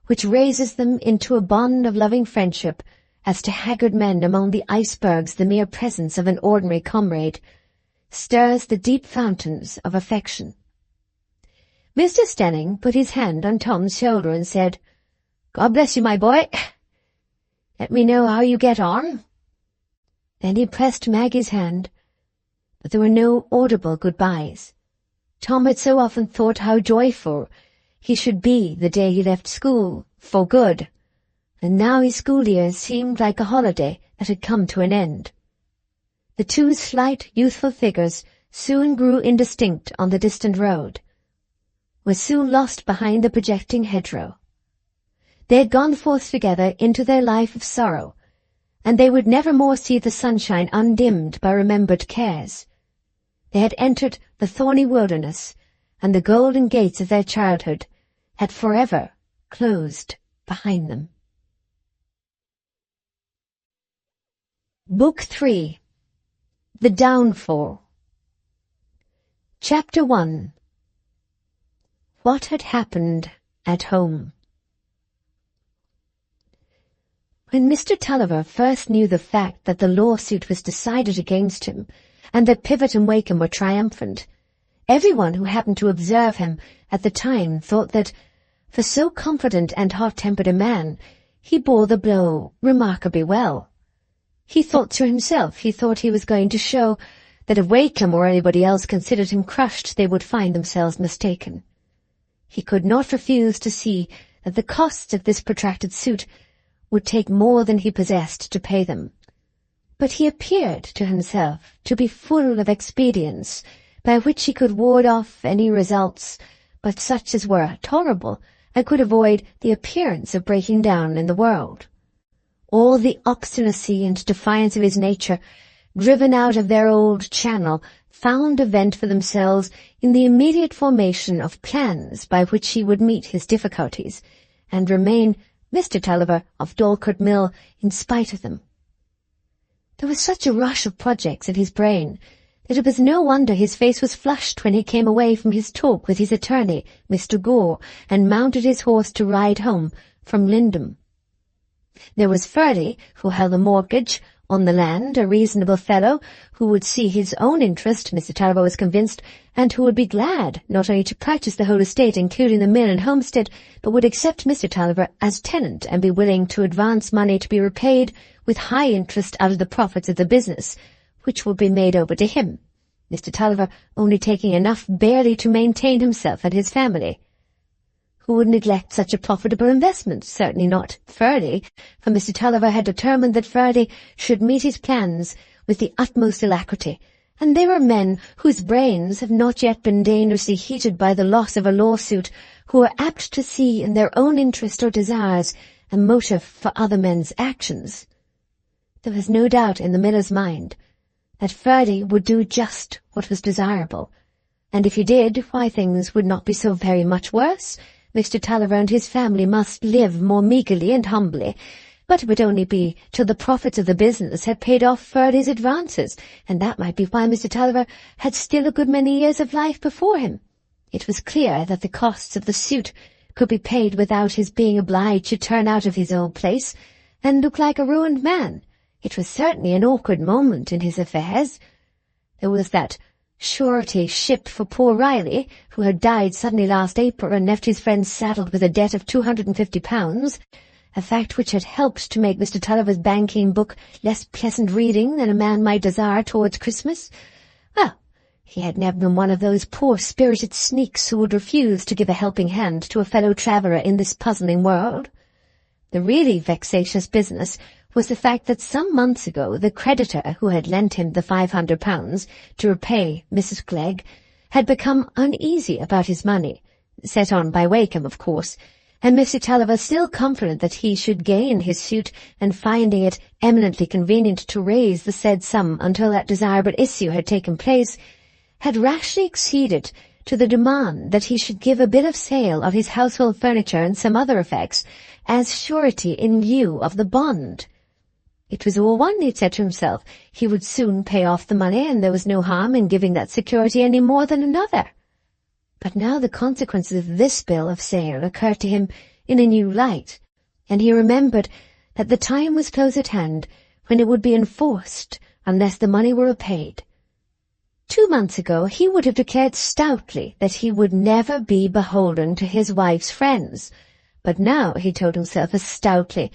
which raises them into a bond of loving friendship, as to haggard men among the icebergs the mere presence of an ordinary comrade, stirs the deep fountains of affection. Mr. Stelling put his hand on Tom's shoulder and said, "God bless you, my boy. Let me know how you get on." Then he pressed Maggie's hand, but there were no audible goodbyes. Tom had so often thought how joyful he should be the day he left school for good, and now his school years seemed like a holiday that had come to an end. The two slight, youthful figures soon grew indistinct on the distant road, were soon lost behind the projecting hedgerow. They had gone forth together into their life of sorrow, and they would never more see the sunshine undimmed by remembered cares. They had entered the thorny wilderness, and the golden gates of their childhood had forever closed behind them. Book 3. The Downfall. Chapter 1. What had happened at home? When Mr. Tulliver first knew the fact that the lawsuit was decided against him, and that Pivot and Wakem were triumphant, everyone who happened to observe him at the time thought that, for so confident and hot-tempered a man, he bore the blow remarkably well. He thought to himself, he was going to show that if Wakem or anybody else considered him crushed, they would find themselves mistaken. He could not refuse to see that the costs of this protracted suit would take more than he possessed to pay them. But he appeared to himself to be full of expedients by which he could ward off any results but such as were tolerable and could avoid the appearance of breaking down in the world. All the obstinacy and defiance of his nature, driven out of their old channel, found a vent for themselves in the immediate formation of plans by which he would meet his difficulties, and remain Mr. Tulliver of Dorlcote Mill in spite of them. There was such a rush of projects in his brain that it was no wonder his face was flushed when he came away from his talk with his attorney, Mr. Gore, and mounted his horse to ride home from Lindham. There was Ferdy, who held a mortgage on the land, a reasonable fellow, who would see his own interest, Mr. Tulliver was convinced, and who would be glad not only to purchase the whole estate, including the mill and homestead, but would accept Mr. Tulliver as tenant and be willing to advance money to be repaid with high interest out of the profits of the business, which would be made over to him, Mr. Tulliver only taking enough barely to maintain himself and his family. Who would neglect such a profitable investment? Certainly not Ferdy, for Mr. Tulliver had determined that Ferdy should meet his plans with the utmost alacrity, and they were men whose brains have not yet been dangerously heated by the loss of a lawsuit, who are apt to see in their own interest or desires a motive for other men's actions. There was no doubt in the miller's mind that Ferdy would do just what was desirable, and if he did, why things would not be so very much worse. Mr. Tulliver and his family must live more meagerly and humbly, but it would only be till the profits of the business had paid off Ferdy's advances, and that might be why Mr. Tulliver had still a good many years of life before him. It was clear that the costs of the suit could be paid without his being obliged to turn out of his old place and look like a ruined man. It was certainly an awkward moment in his affairs. There was that surety ship for poor Riley, who had died suddenly last April and left his friends saddled with a debt of £250, a fact which had helped to make Mr. Tulliver's banking book less pleasant reading than a man might desire towards Christmas. Well, He had never been one of those poor-spirited sneaks who would refuse to give a helping hand to a fellow traveller in this puzzling world. The really vexatious business was the fact that some months ago the creditor who had lent him the £500 to repay Mrs. Clegg had become uneasy about his money, set on by Wakem, of course, and Mr. Tulliver, still confident that he should gain his suit, and finding it eminently convenient to raise the said sum until that desirable issue had taken place, had rashly acceded to the demand that he should give a bill of sale of his household furniture and some other effects as surety in lieu of the bond. It was all one, he said to himself. He would soon pay off the money, and there was no harm in giving that security any more than another. But now the consequences of this bill of sale occurred to him in a new light, and he remembered that the time was close at hand when it would be enforced unless the money were repaid. 2 months ago he would have declared stoutly that he would never be beholden to his wife's friends, but now he told himself as stoutly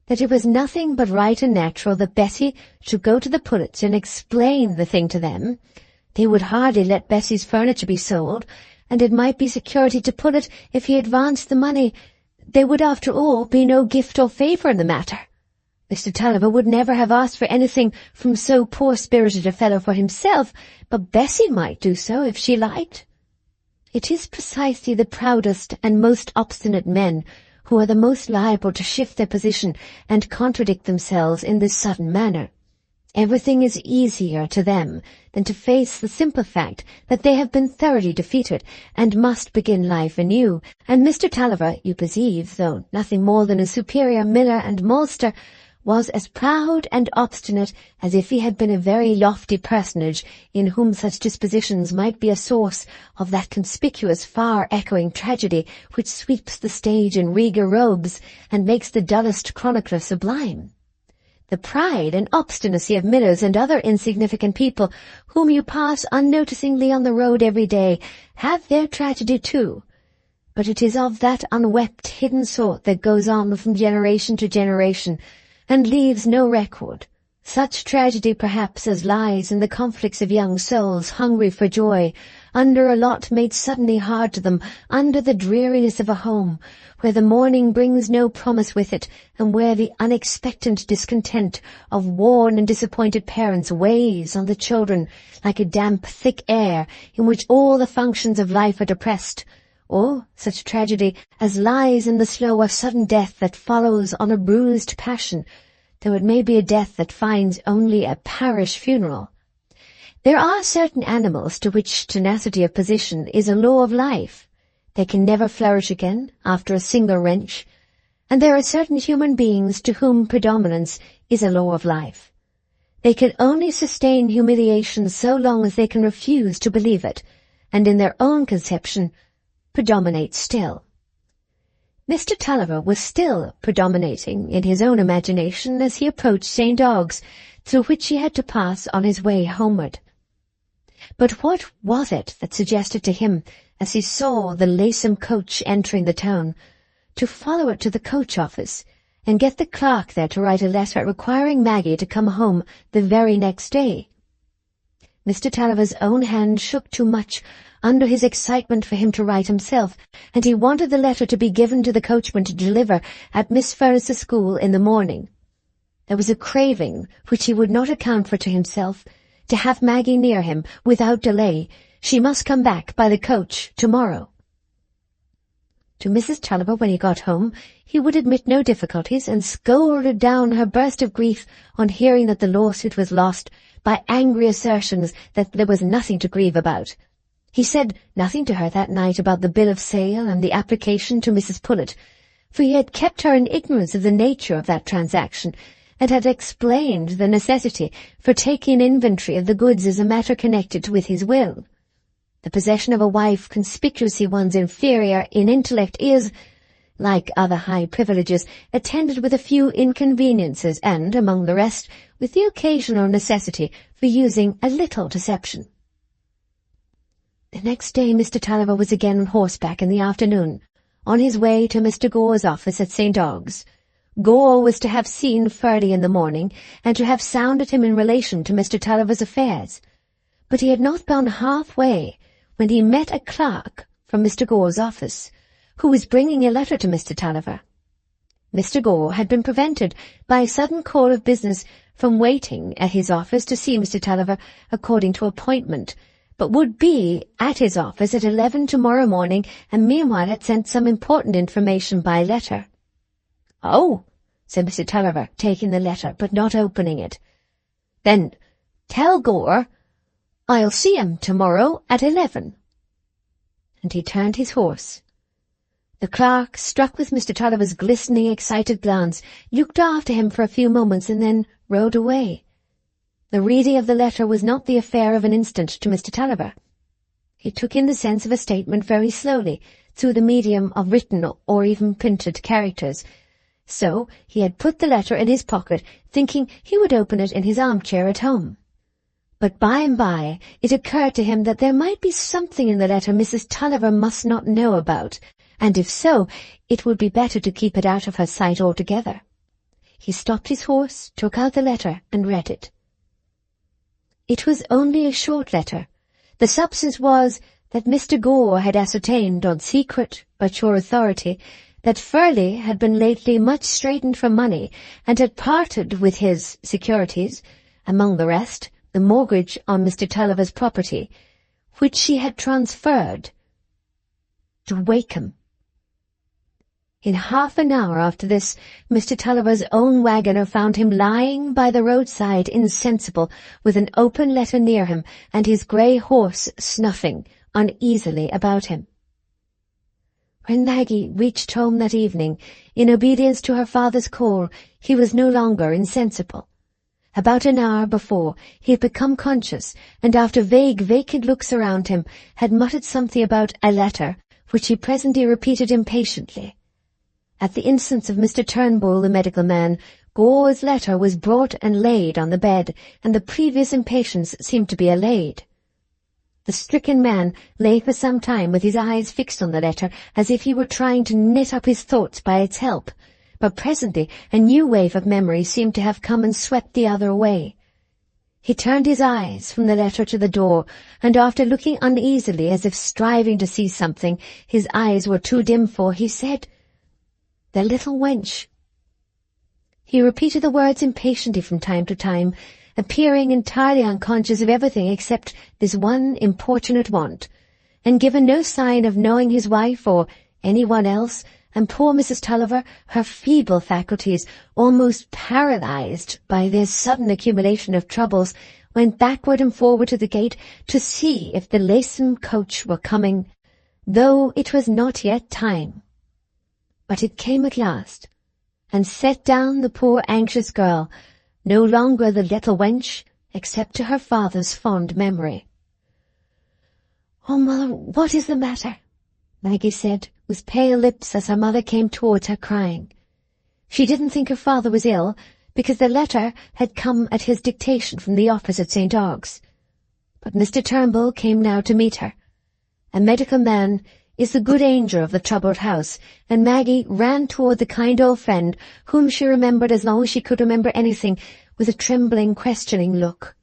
that it was nothing but right and natural that Bessie should go to the Pullets and explain the thing to them. They would hardly let Bessie's furniture be sold, and it might be security to Pullet if he advanced the money. There would, after all, be no gift or favour in the matter. Mr. Tulliver would never have asked for anything from so poor-spirited a fellow for himself, but Bessie might do so if she liked. It is precisely the proudest and most obstinate men who are the most liable to shift their position and contradict themselves in this sudden manner. Everything is easier to them than to face the simple fact that they have been thoroughly defeated and must begin life anew, and Mr. Tulliver, you perceive, though nothing more than a superior miller and maltster, was as proud and obstinate as if he had been a very lofty personage in whom such dispositions might be a source of that conspicuous far-echoing tragedy which sweeps the stage in regal robes and makes the dullest chronicler sublime. The pride and obstinacy of millers and other insignificant people whom you pass unnoticingly on the road every day have their tragedy too, but it is of that unwept, hidden sort that goes on from generation to generation, and leaves no record. Such tragedy, perhaps, as lies in the conflicts of young souls hungry for joy, under a lot made suddenly hard to them, under the dreariness of a home, where the morning brings no promise with it, and where the unexpectant discontent of worn and disappointed parents weighs on the children like a damp, thick air in which all the functions of life are depressed. Or such tragedy as lies in the slow sudden death that follows on a bruised passion, though it may be a death that finds only a parish funeral. There are certain animals to which tenacity of position is a law of life. They can never flourish again after a single wrench, and there are certain human beings to whom predominance is a law of life. They can only sustain humiliation so long as they can refuse to believe it, and in their own conception predominate still. Mr. Tulliver was still predominating in his own imagination as he approached St. Ogg's, through which he had to pass on his way homeward. But what was it that suggested to him, as he saw the Laceham coach entering the town, to follow it to the coach office and get the clerk there to write a letter requiring Maggie to come home the very next day? Mr. Tulliver's own hand shook too much under his excitement for him to write himself, and he wanted the letter to be given to the coachman to deliver at Miss Furness's school in the morning. There was a craving, which he would not account for to himself, to have Maggie near him without delay. She must come back by the coach tomorrow. To Mrs. Tulliver, when he got home, he would admit no difficulties, and scolded down her burst of grief on hearing that the lawsuit was lost by angry assertions that there was nothing to grieve about. He said nothing to her that night about the bill of sale and the application to Mrs. Pullet, for he had kept her in ignorance of the nature of that transaction, and had explained the necessity for taking inventory of the goods as a matter connected with his will. The possession of a wife conspicuously one's inferior in intellect is, like other high privileges, attended with a few inconveniences and, among the rest, with the occasional necessity for using a little deception. The next day Mr. Tulliver was again on horseback in the afternoon, on his way to Mr. Gore's office at St. Ogg's. Gore was to have seen Ferdy in the morning, and to have sounded him in relation to Mr. Tulliver's affairs. but he had not gone halfway when he met a clerk from Mr. Gore's office, who was bringing a letter to Mr. Tulliver. Mr. Gore had been prevented by a sudden call of business from waiting at his office to see Mr. Tulliver according to appointment, but would be at his office at 11 tomorrow morning, and meanwhile had sent some important information by letter. "Oh," said Mr. Tulliver, taking the letter, but not opening it. "Then tell Gore I'll see him tomorrow at 11. And he turned his horse. The clerk, struck with Mr. Tulliver's glistening, excited glance, looked after him for a few moments and then rode away. The reading of the letter was not the affair of an instant to Mr. Tulliver. He took in the sense of a statement very slowly, through the medium of written or even printed characters. So he had put the letter in his pocket, thinking he would open it in his armchair at home. But by and by it occurred to him that there might be something in the letter Mrs. Tulliver must not know about, and if so, it would be better to keep it out of her sight altogether. He stopped his horse, took out the letter, and read it. It was only a short letter. The substance was that Mr. Gore had ascertained, on secret but sure authority, that Furley had been lately much straitened for money, and had parted with his securities, among the rest, the mortgage on Mr. Tulliver's property, which she had transferred to Wakem. In half an hour after this, Mr. Tulliver's own waggoner found him lying by the roadside insensible, with an open letter near him, and his grey horse snuffing uneasily about him. When Maggie reached home that evening, in obedience to her father's call, he was no longer insensible. About an hour before, he had become conscious, and after vague, vacant looks around him, had muttered something about a letter, which he presently repeated impatiently. At the instance of Mr. Turnbull, the medical man, Gore's letter was brought and laid on the bed, and the previous impatience seemed to be allayed. The stricken man lay for some time with his eyes fixed on the letter, as if he were trying to knit up his thoughts by its help. But presently a new wave of memory seemed to have come and swept the other away. He turned his eyes from the letter to the door, and after looking uneasily as if striving to see something his eyes were too dim for, he said, "The little wench." He repeated the words impatiently from time to time, appearing entirely unconscious of everything except this one importunate want, and given no sign of knowing his wife or anyone else, and poor Mrs. Tulliver, her feeble faculties, almost paralyzed by this sudden accumulation of troubles, went backward and forward to the gate to see if the Laceham coach were coming, though it was not yet time. But it came at last, and set down the poor anxious girl, no longer the little wench, except to her father's fond memory. "Oh, mother, what is the matter?" Maggie said, with pale lips, as her mother came towards her crying. She didn't think her father was ill, because the letter had come at his dictation from the office at St. Ogg's. But Mr. Turnbull came now to meet her. A medical man is the good angel of the troubled house, and Maggie ran toward the kind old friend, whom she remembered as long as she could remember anything, with a trembling, questioning look.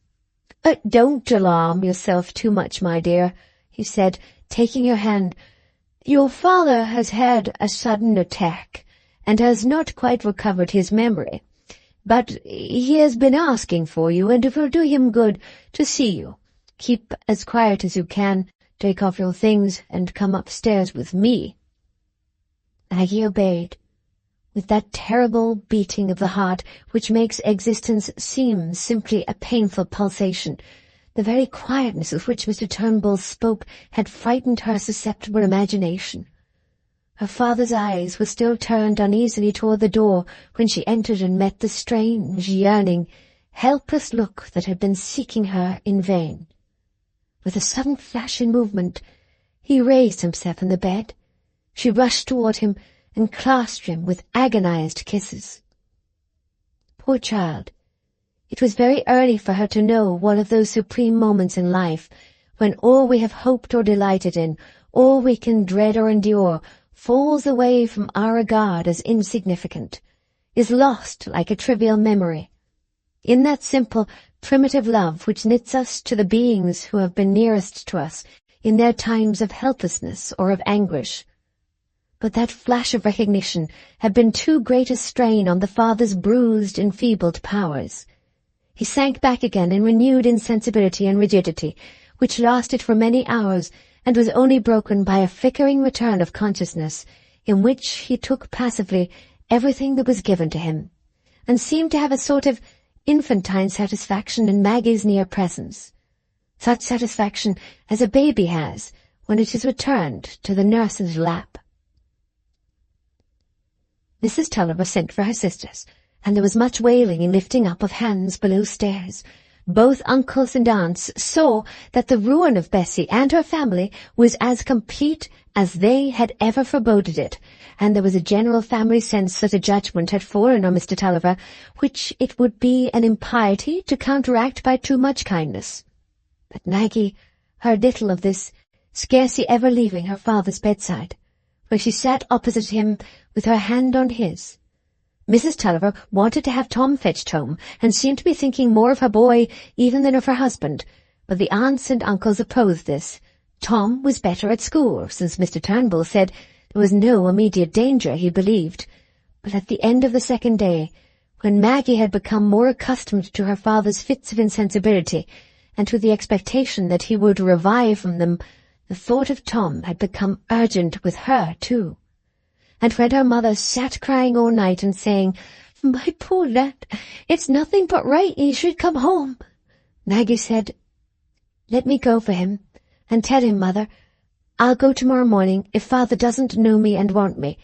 "Don't alarm yourself too much, my dear," he said, taking her hand. "Your father has had a sudden attack, and has not quite recovered his memory. But he has been asking for you, and it will do him good to see you. Keep as quiet as you can, take off your things, and come upstairs with me." Maggie obeyed, with that terrible beating of the heart which makes existence seem simply a painful pulsation. The very quietness with which Mr. Turnbull spoke had frightened her susceptible imagination. Her father's eyes were still turned uneasily toward the door when she entered and met the strange, yearning, helpless look that had been seeking her in vain. With a sudden flash and movement, he raised himself in the bed. She rushed toward him and clasped him with agonized kisses. Poor child! It was very early for her to know one of those supreme moments in life, when all we have hoped or delighted in, all we can dread or endure, falls away from our regard as insignificant, is lost like a trivial memory. In that simple, primitive love which knits us to the beings who have been nearest to us in their times of helplessness or of anguish. But that flash of recognition had been too great a strain on the father's bruised, enfeebled powers. He sank back again in renewed insensibility and rigidity, which lasted for many hours and was only broken by a flickering return of consciousness, in which he took passively everything that was given to him, and seemed to have a sort of infantine satisfaction in Maggie's near presence, such satisfaction as a baby has when it is returned to the nurse's lap. Mrs. Tulliver sent for her sisters, and there was much wailing and lifting up of hands below stairs. Both uncles and aunts saw that the ruin of Bessie and her family was as complete as they had ever foreboded it, and there was a general family sense that a judgment had fallen on Mr. Tulliver, which it would be an impiety to counteract by too much kindness. But Maggie heard little of this, scarcely ever leaving her father's bedside, where she sat opposite him with her hand on his. Mrs. Tulliver wanted to have Tom fetched home, and seemed to be thinking more of her boy even than of her husband, but the aunts and uncles opposed this. Tom was better at school, since Mr. Turnbull said there was no immediate danger, he believed. But at the end of the second day, when Maggie had become more accustomed to her father's fits of insensibility, and to the expectation that he would revive from them, the thought of Tom had become urgent with her too. And when her mother sat crying all night and saying, "My poor lad, it's nothing but right he should come home," Maggie said, "Let me go for him, and tell him, mother, I'll go tomorrow morning if father doesn't know me and want me.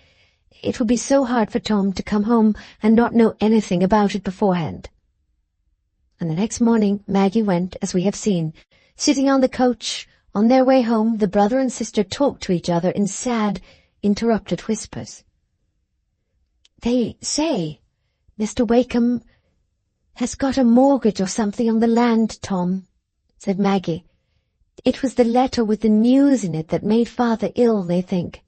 It will be so hard for Tom to come home and not know anything about it beforehand." And the next morning Maggie went, as we have seen. Sitting on the coach, on their way home, the brother and sister talked to each other in sad, interrupted whispers. "They say Mr. Wakeham has got a mortgage or something on the land, Tom," said Maggie. "It was the letter with the news in it that made father ill, they think."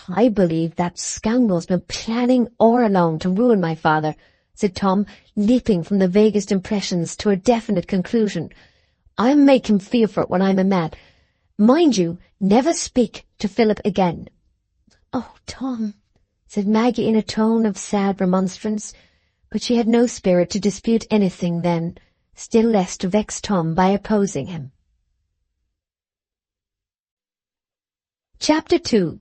"I believe that scoundrel's been planning all along to ruin my father," said Tom, leaping from the vaguest impressions to a definite conclusion. "I'll make him feel for it when I'm a man. Mind you, never speak to Philip again." "Oh, Tom," said Maggie in a tone of sad remonstrance, but she had no spirit to dispute anything then, still less to vex Tom by opposing him. Chapter 2.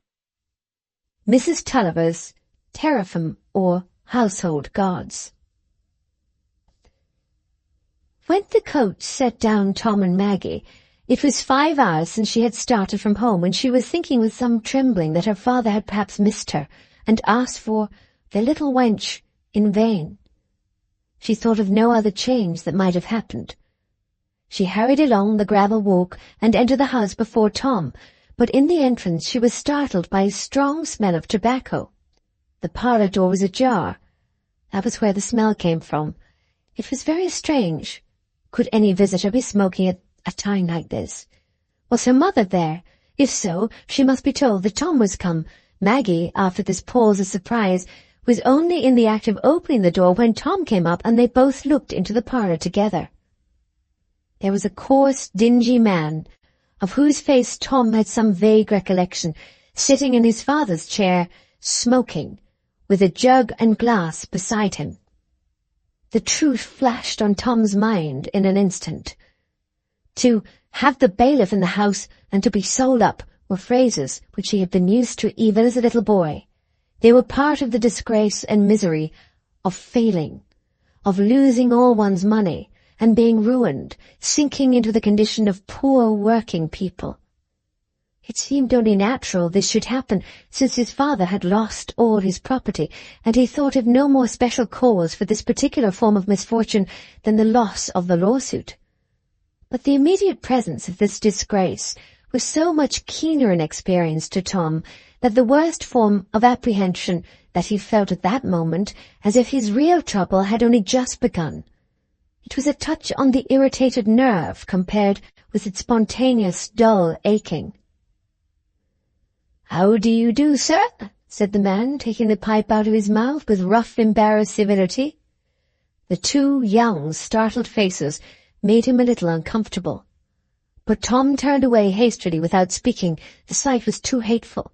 Mrs. Tulliver's Teraphim, or Household Gods. When the coach set down Tom and Maggie, it was 5 hours since she had started from home, and she was thinking with some trembling that her father had perhaps missed her, and asked for the little wench in vain. She thought of no other change that might have happened. She hurried along the gravel walk and entered the house before Tom, but in the entrance she was startled by a strong smell of tobacco. The parlour door was ajar. That was where the smell came from. It was very strange. Could any visitor be smoking at a time like this? Was her mother there? If so, she must be told that Tom was come. Maggie, after this pause of surprise, was only in the act of opening the door when Tom came up, and they both looked into the parlour together. There was a coarse, dingy man, of whose face Tom had some vague recollection, sitting in his father's chair, smoking, with a jug and glass beside him. The truth flashed on Tom's mind in an instant. To have the bailiff in the house and to be sold up were phrases which he had been used to even as a little boy. They were part of the disgrace and misery of failing, of losing all one's money and being ruined, sinking into the condition of poor working people. It seemed only natural this should happen, since his father had lost all his property, and he thought of no more special cause for this particular form of misfortune than the loss of the lawsuit. But the immediate presence of this disgrace was so much keener an experience to Tom that the worst form of apprehension that he felt at that moment, as if his real trouble had only just begun. It was a touch on the irritated nerve compared with its spontaneous, dull aching. "How do you do, sir?" said the man, taking the pipe out of his mouth with rough, embarrassed civility. The two young, startled faces made him a little uncomfortable. But Tom turned away hastily without speaking. The sight was too hateful.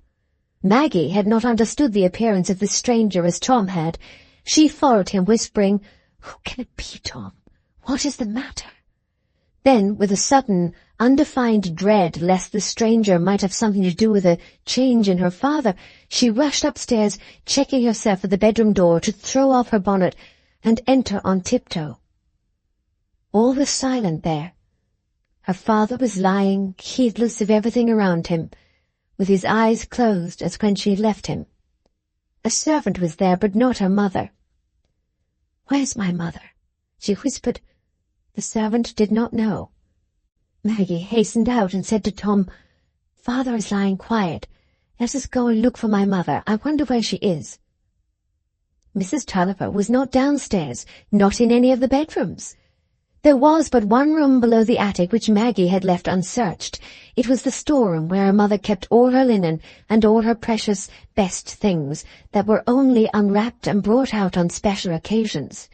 Maggie had not understood the appearance of this stranger as Tom had. She followed him, whispering, "Who can it be, Tom? What is the matter?" Then, with a sudden, undefined dread lest the stranger might have something to do with a change in her father, she rushed upstairs, checking herself at the bedroom door to throw off her bonnet and enter on tiptoe. All was silent there. Her father was lying, heedless of everything around him, with his eyes closed as when she had left him. A servant was there, but not her mother. "Where's my mother?" she whispered. The servant did not know. Maggie hastened out and said to Tom, "Father is lying quiet. Let us go and look for my mother. I wonder where she is." Mrs. Tulliver was not downstairs, not in any of the bedrooms. There was but one room below the attic which Maggie had left unsearched. It was the storeroom where her mother kept all her linen and all her precious best things that were only unwrapped and brought out on special occasions.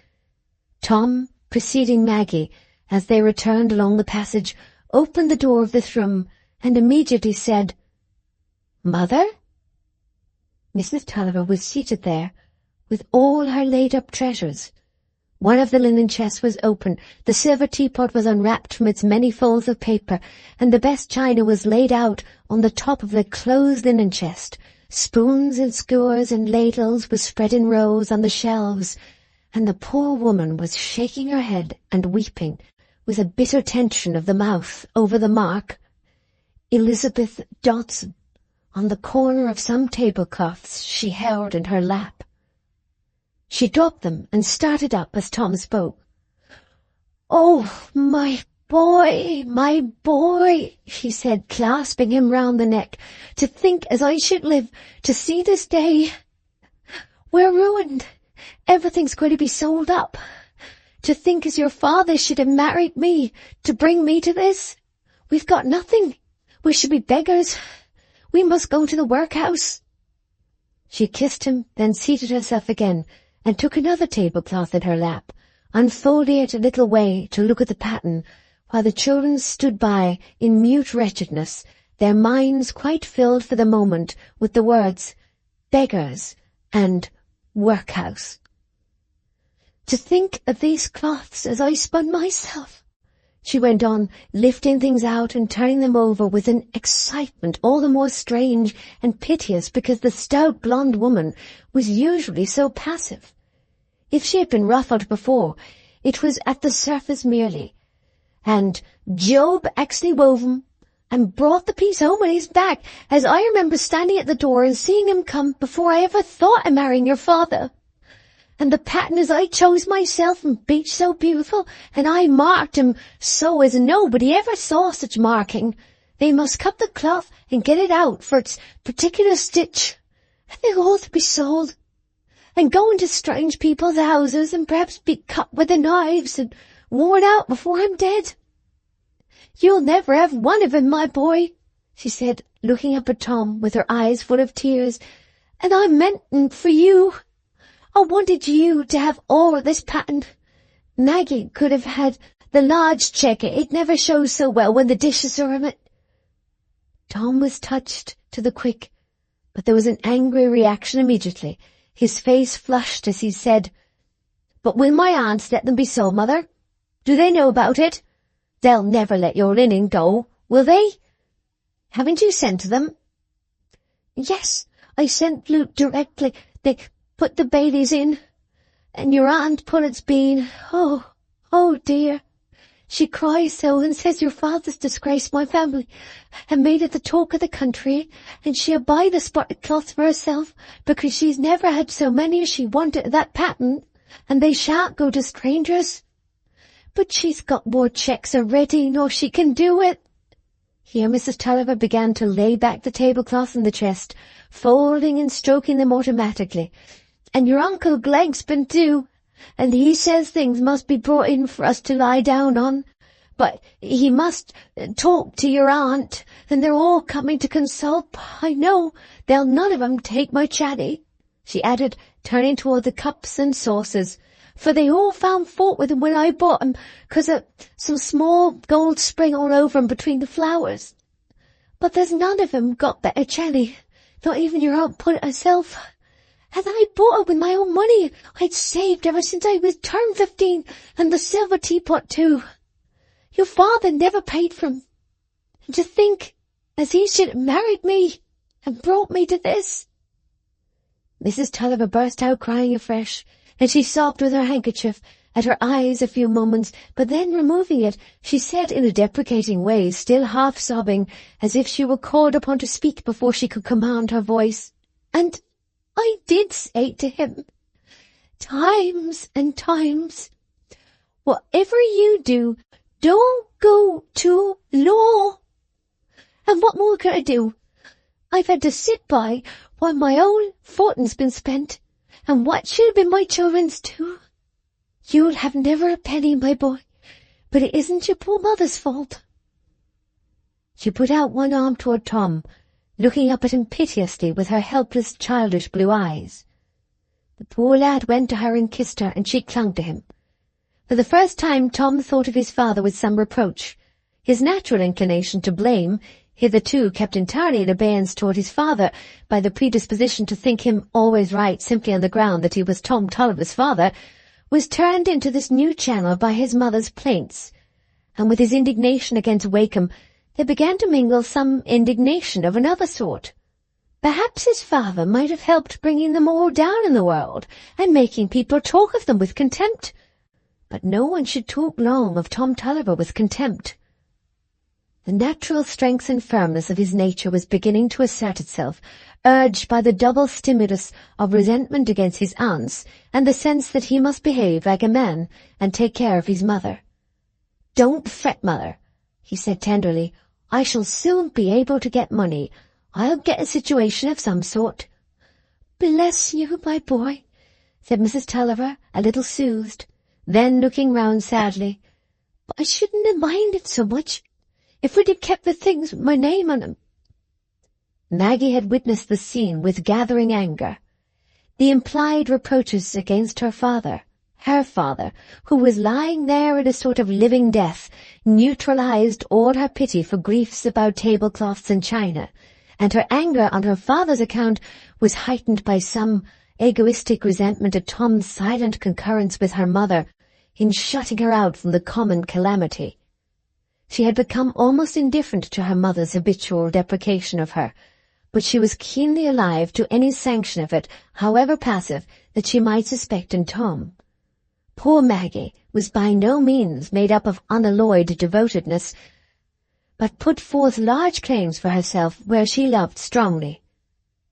Tom, preceding Maggie, as they returned along the passage, opened the door of this room and immediately said, "Mother?" Mrs. Tulliver was seated there, with all her laid-up treasures. One of the linen chests was open, the silver teapot was unwrapped from its many folds of paper, and the best china was laid out on the top of the closed linen chest. Spoons and skewers and ladles were spread in rows on the shelves, and the poor woman was shaking her head and weeping, with a bitter tension of the mouth over the mark, "Elizabeth Dodson," on the corner of some tablecloths she held in her lap. She dropped them and started up as Tom spoke. "Oh, my boy," she said, clasping him round the neck. "To think as I should live to see this day. We're ruined. Everything's going to be sold up. To think as your father should have married me to bring me to this. We've got nothing. We should be beggars. We must go to the workhouse." She kissed him, then seated herself again, and took another tablecloth in her lap, unfolding it a little way to look at the pattern, while the children stood by in mute wretchedness, their minds quite filled for the moment with the words "beggars" and "workhouse." "To think of these cloths as I spun myself," she went on, lifting things out and turning them over with an excitement all the more strange and piteous because the stout blonde woman was usually so passive. If she had been ruffled before, it was at the surface merely. "And Job actually wove 'em and brought the piece home on his back, as I remember standing at the door and seeing him come before I ever thought of marrying your father. And the pattern as I chose myself and bleached so beautiful, and I marked 'em so as nobody ever saw such marking. They must cut the cloth and get it out for its particular stitch, and they're all to be sold, and go into strange people's houses and perhaps be cut with the knives and worn out before I'm dead. You'll never have one of 'em, my boy," she said, looking up at Tom with her eyes full of tears, "and I meant 'em for you. I wanted you to have all of this pattern. Maggie could have had the large checker. It never shows so well when the dishes are in it." Tom was touched to the quick, but there was an angry reaction immediately. His face flushed as he said, "But will my aunts let them be sold, Mother? Do they know about it? They'll never let your linen go, will they? Haven't you sent to them?" "Yes, I sent Luke directly. They put the Baileys in, and your Aunt Pullet's been, oh dear. She cries so and says your father's disgraced my family and made it the talk of the country, and she'll buy the spotted cloth for herself because she's never had so many as she wanted of that pattern, and they shan't go to strangers. But she's got more checks already nor she can do it." Here Mrs. Tulliver began to lay back the tablecloth in the chest, folding and stroking them automatically. "And your Uncle Glegg's been too, and he says things must be brought in for us to lie down on. But he must talk to your aunt, and they're all coming to consult. I know they'll none of 'em take my chatty," she added, turning toward the cups and saucers. for they all found fault with him when I bought him, 'cause of some small gold spring all over him between the flowers. But there's none of 'em got better jelly, not even your aunt put it herself. And I bought it with my own money I'd saved ever since I was turned 15, and the silver teapot too. Your father never paid for 'em. And to think as he should have married me and brought me to this." Mrs. Tulliver burst out crying afresh, and she sobbed with her handkerchief at her eyes a few moments, but then removing it, she said in a deprecating way, still half sobbing, as if she were called upon to speak before she could command her voice, "And I did say to him, times and times, whatever you do, don't go to law. And what more could I do? I've had to sit by while my own fortune's been spent, and what should have been my children's too. You'll have never a penny, my boy, but it isn't your poor mother's fault." She put out one arm toward Tom, looking up at him piteously with her helpless, childish blue eyes. The poor lad went to her and kissed her, and she clung to him. For the first time Tom thought of his father with some reproach. His natural inclination to blame, hitherto kept entirely in abeyance toward his father by the predisposition to think him always right simply on the ground that he was Tom Tulliver's father, was turned into this new channel by his mother's plaints, and with his indignation against Wakem there began to mingle some indignation of another sort. Perhaps his father might have helped bringing them all down in the world, and making people talk of them with contempt. But no one should talk long of Tom Tulliver with contempt. The natural strength and firmness of his nature was beginning to assert itself, urged by the double stimulus of resentment against his aunts and the sense that he must behave like a man and take care of his mother. "Don't fret, mother," he said tenderly. "I shall soon be able to get money. I'll get a situation of some sort." "Bless you, my boy," said Mrs. Tulliver, a little soothed. Then, looking round sadly, "But I shouldn't have minded so much if we'd have kept the things with my name on 'em." Maggie had witnessed the scene with gathering anger. The implied reproaches against her father, who was lying there in a sort of living death, neutralized all her pity for griefs about tablecloths and china, and her anger on her father's account was heightened by some egoistic resentment at Tom's silent concurrence with her mother in shutting her out from the common calamity. She had become almost indifferent to her mother's habitual deprecation of her, but she was keenly alive to any sanction of it, however passive, that she might suspect in Tom. Poor Maggie was by no means made up of unalloyed devotedness, but put forth large claims for herself where she loved strongly.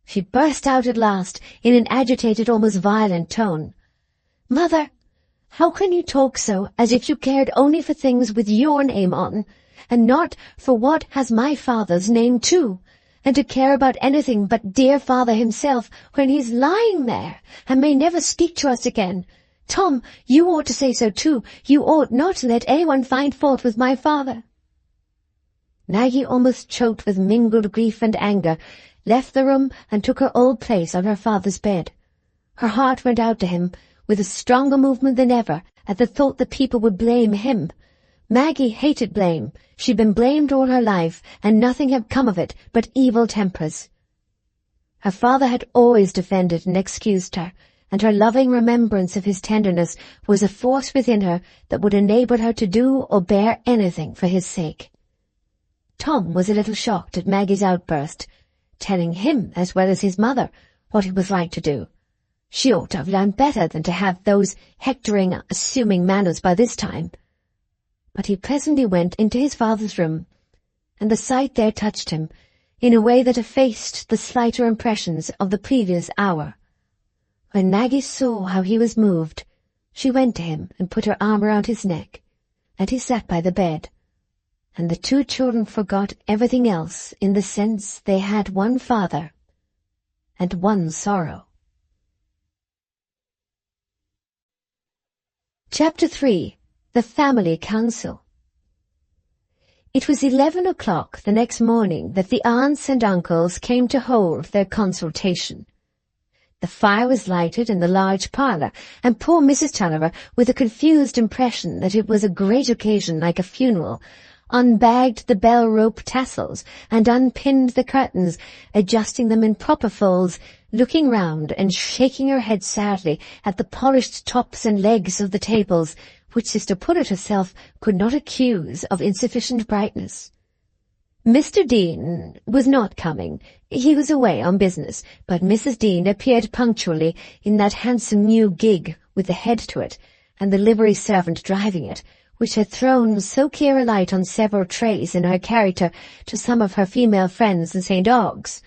She burst out at last in an agitated, almost violent tone. "Mother, how can you talk so, as if you cared only for things with your name on, and not for what has my father's name too, and to care about anything but dear father himself when he's lying there, and may never speak to us again? Tom, you ought to say so too. You ought not to let anyone find fault with my father." Maggie, almost choked with mingled grief and anger, left the room and took her old place on her father's bed. Her heart went out to him with a stronger movement than ever at the thought that people would blame him. Maggie hated blame. She'd been blamed all her life, and nothing had come of it but evil tempers. Her father had always defended and excused her, and her loving remembrance of his tenderness was a force within her that would enable her to do or bear anything for his sake. Tom was a little shocked at Maggie's outburst, telling him, as well as his mother, what he was right to do. She ought to have learned better than to have those hectoring, assuming manners by this time. But he presently went into his father's room, and the sight there touched him in a way that effaced the slighter impressions of the previous hour. When Maggie saw how he was moved, she went to him and put her arm around his neck, and he sat by the bed, and the two children forgot everything else in the sense they had one father and one sorrow. Chapter 3. The Family Council. It was 11 o'clock the next morning that the aunts and uncles came to hold their consultation. The fire was lighted in the large parlour, and poor Mrs. Tulliver, with a confused impression that it was a great occasion like a funeral, unbagged the bell-rope tassels and unpinned the curtains, adjusting them in proper folds, looking round and shaking her head sadly at the polished tops and legs of the tables, which Sister Pullet herself could not accuse of insufficient brightness. Mr. Dean was not coming. He was away on business, but Mrs. Dean appeared punctually in that handsome new gig with the head to it, and the livery servant driving it, which had thrown so clear a light on several traits in her character to some of her female friends in St. Ogg's.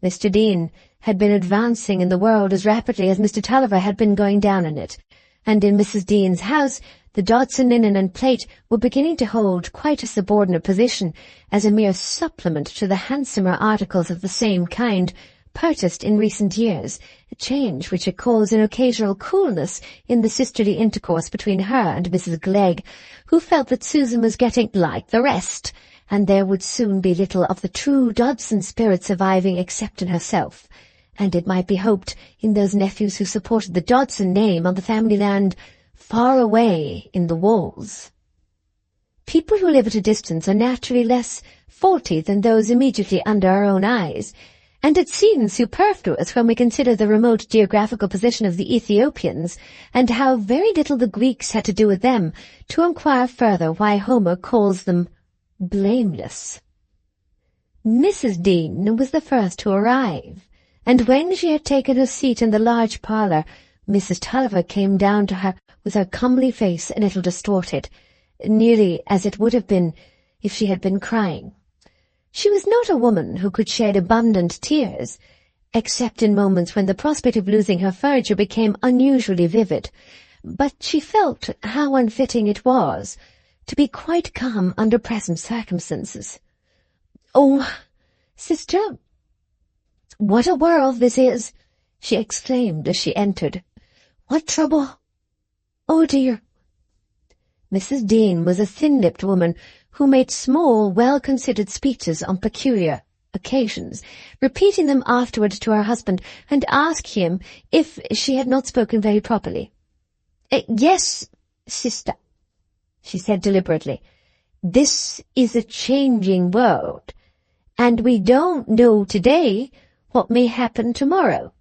Mr. Dean had been advancing in the world as rapidly as Mr. Tulliver had been going down in it, and in Mrs. Dean's house the Dodson linen and plate were beginning to hold quite a subordinate position as a mere supplement to the handsomer articles of the same kind purchased in recent years, a change which had caused an occasional coolness in the sisterly intercourse between her and Mrs. Glegg, who felt that Susan was getting like the rest, and there would soon be little of the true Dodson spirit surviving except in herself, and it might be hoped in those nephews who supported the Dodson name on the family land far away in the walls. People who live at a distance are naturally less faulty than those immediately under our own eyes, and it seems superfluous when we consider the remote geographical position of the Ethiopians, and how very little the Greeks had to do with them, to inquire further why Homer calls them blameless. Mrs. Dean was the first to arrive, and when she had taken her seat in the large parlour, Mrs. Tulliver came down to her with her comely face a little distorted, nearly as it would have been if she had been crying. She was not a woman who could shed abundant tears, except in moments when the prospect of losing her furniture became unusually vivid, but she felt how unfitting it was to be quite calm under present circumstances. "Oh, sister, what a world this is!" she exclaimed as she entered. "What trouble? Oh, dear!" Mrs. Dean was a thin-lipped woman who made small, well-considered speeches on peculiar occasions, repeating them afterward to her husband and asking him if she had not spoken very properly. "Yes, sister," she said deliberately. "This is a changing world, and we don't know today what may happen tomorrow,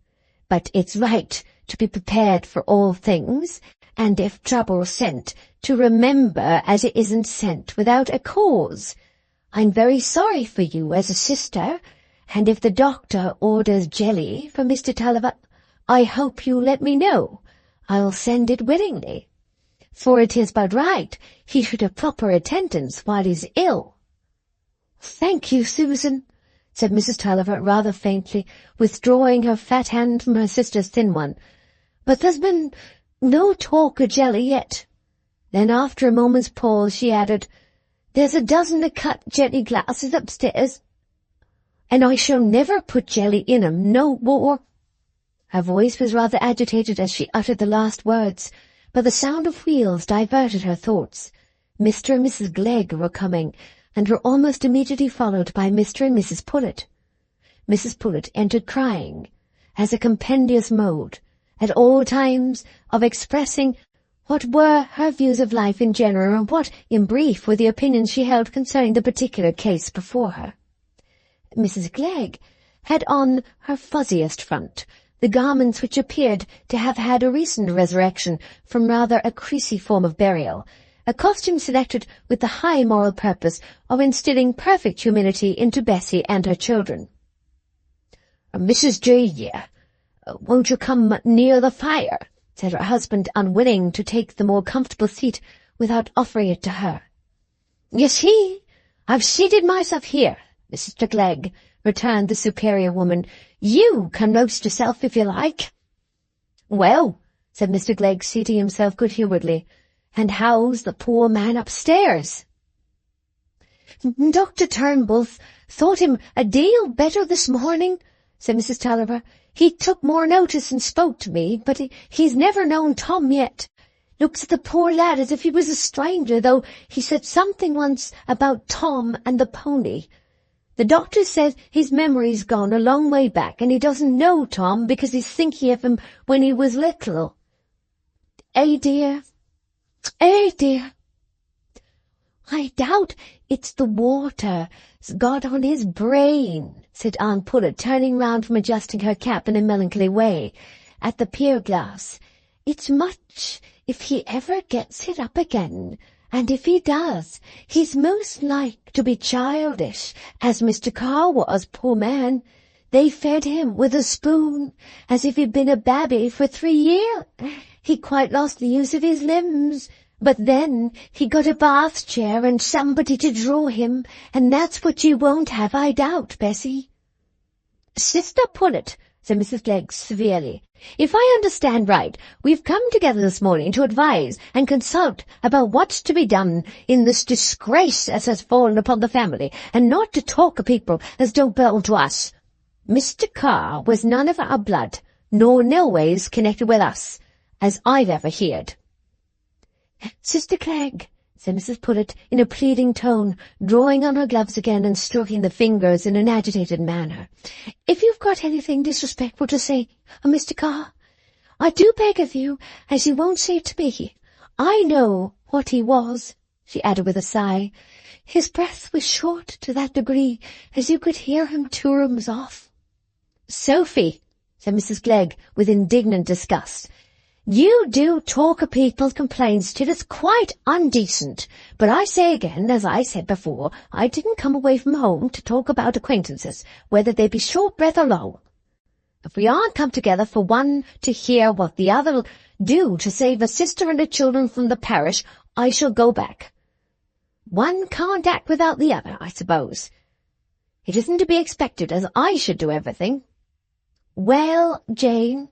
but it's right to be prepared for all things, and if trouble's sent, to remember as it isn't sent without a cause. I'm very sorry for you as a sister, and if the doctor orders jelly for Mr. Tulliver, I hope you'll let me know. I'll send it willingly, for it is but right he should have proper attendance while he's ill." "Thank you, Susan," said Mrs. Tulliver rather faintly, withdrawing her fat hand from her sister's thin one. "But there's been no talk of jelly yet." Then, after a moment's pause, she added, "There's a dozen of cut jelly glasses upstairs, and I shall never put jelly in 'em no more." Her voice was rather agitated as she uttered the last words, but the sound of wheels diverted her thoughts. Mr. and Mrs. Glegg were coming, and were almost immediately followed by Mr. and Mrs. Pullet. Mrs. Pullet entered crying, as a compendious mode, at all times, of expressing what were her views of life in general, and what, in brief, were the opinions she held concerning the particular case before her. Mrs. Glegg had on her fuzziest front, the garments which appeared to have had a recent resurrection from rather a cruciform of burial, a costume selected with the high moral purpose of instilling perfect humility into Bessie and her children. "Mrs. J, won't you come near the fire?" said her husband, unwilling to take the more comfortable seat without offering it to her. "You see, I've seated myself here, Mr. Glegg," returned the superior woman. "You can roast yourself if you like." "Well," said Mr. Glegg, seating himself good-humouredly, "and how's the poor man upstairs?" "Dr. Turnbull thought him a deal better this morning," said Mrs. Tulliver. "He took more notice and spoke to me, but he's never known Tom yet. Looks at the poor lad as if he was a stranger, though he said something once about Tom and the pony. The doctor says his memory's gone a long way back, and he doesn't know Tom because he's thinking of him when he was little. Eh, dear? Eh, dear? I doubt it's the water's got on his brain, said Aunt Pullet, turning round from adjusting her cap in a melancholy way at the pier glass. It's much if he ever gets it up again, and if he does, he's most like to be childish, as Mr. Carr was, poor man. They fed him with a spoon, as if he'd been a babby for 3 years. He quite lost the use of his limbs. But then he got a bath chair and somebody to draw him, and that's what you won't have, I doubt, Bessie. Sister Pullet, said Mrs. Glegg severely, if I understand right, we've come together this morning to advise and consult about what's to be done in this disgrace as has fallen upon the family, and not to talk of people as don't belong to us. Mr. Carr was none of our blood, nor noways connected with us, as I've ever heard. Sister Clegg, said Mrs. Pullet in a pleading tone, drawing on her gloves again and stroking the fingers in an agitated manner, if you've got anything disrespectful to say of Mr. Carr, I do beg of you, as you won't say it to me. I know what he was, she added with a sigh. His breath was short to that degree as you could hear him 2 rooms off. Sophie, said Mrs. Glegg with indignant disgust, you do talk of people's complaints till it's quite undecent, but I say again, as I said before, I didn't come away from home to talk about acquaintances, whether they be short breath or long. If we aren't come together for one to hear what the other'll do to save a sister and the children from the parish, I shall go back. One can't act without the other, I suppose. It isn't to be expected as I should do everything. Well, Jane,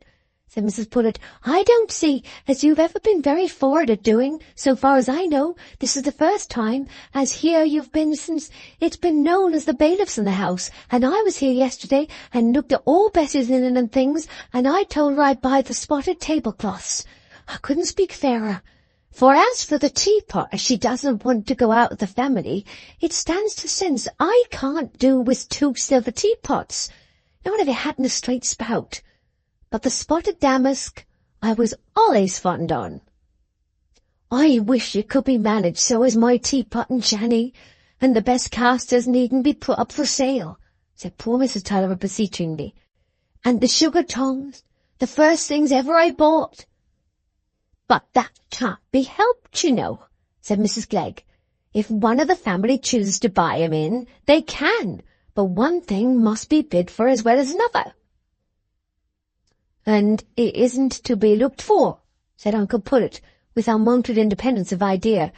said Mrs. Pullet, I don't see as you've ever been very forward at doing, so far as I know. This is the first time as here you've been since it's been known as the bailiff's in the house, and I was here yesterday and looked at all Bessie's linen and things, and I told her I'd buy the spotted tablecloths. I couldn't speak fairer. For as for the teapot, as she doesn't want to go out of the family, it stands to sense I can't do with 2 silver teapots, not if it hadn't a straight spout. But the spotted damask I was always fond on. I wish it could be managed so as my teapot and shanny, and the best casters needn't be put up for sale, said poor Mrs. Tulliver beseechingly. And the sugar tongs, the first things ever I bought. But that can't be helped, you know, said Mrs. Glegg. If one of the family chooses to buy 'em in, they can, but one thing must be bid for as well as another. And it isn't to be looked for, said Uncle Pullet, with unwonted independence of idea,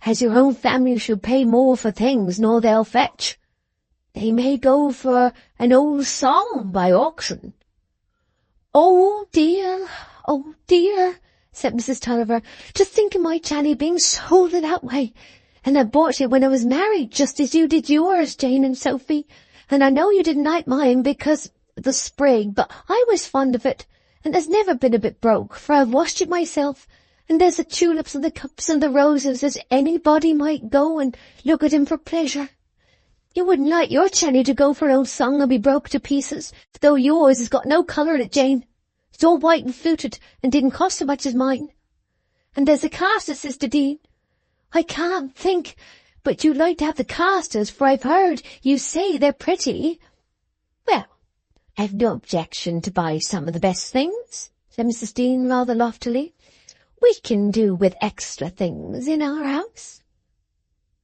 as your own family should pay more for things nor they'll fetch. They may go for an old song by auction. Oh dear, said Mrs. Tulliver, to think of my Channy being sold in that way, and I bought it when I was married, just as you did yours, Jane and Sophie, and I know you didn't like mine because the sprig, but I was fond of it, and there's never been a bit broke, for I've washed it myself, and there's the tulips and the cups and the roses as anybody might go and look at 'em for pleasure. You wouldn't like your Channy to go for an old song and be broke to pieces, though yours has got no colour in it, Jane. It's all white and fluted, and didn't cost so much as mine. And there's the casters, Sister Dean. I can't think but you'd like to have the casters, for I've heard you say they're pretty. Well, I've no objection to buy some of the best things, said Mrs. Dean rather loftily. We can do with extra things in our house.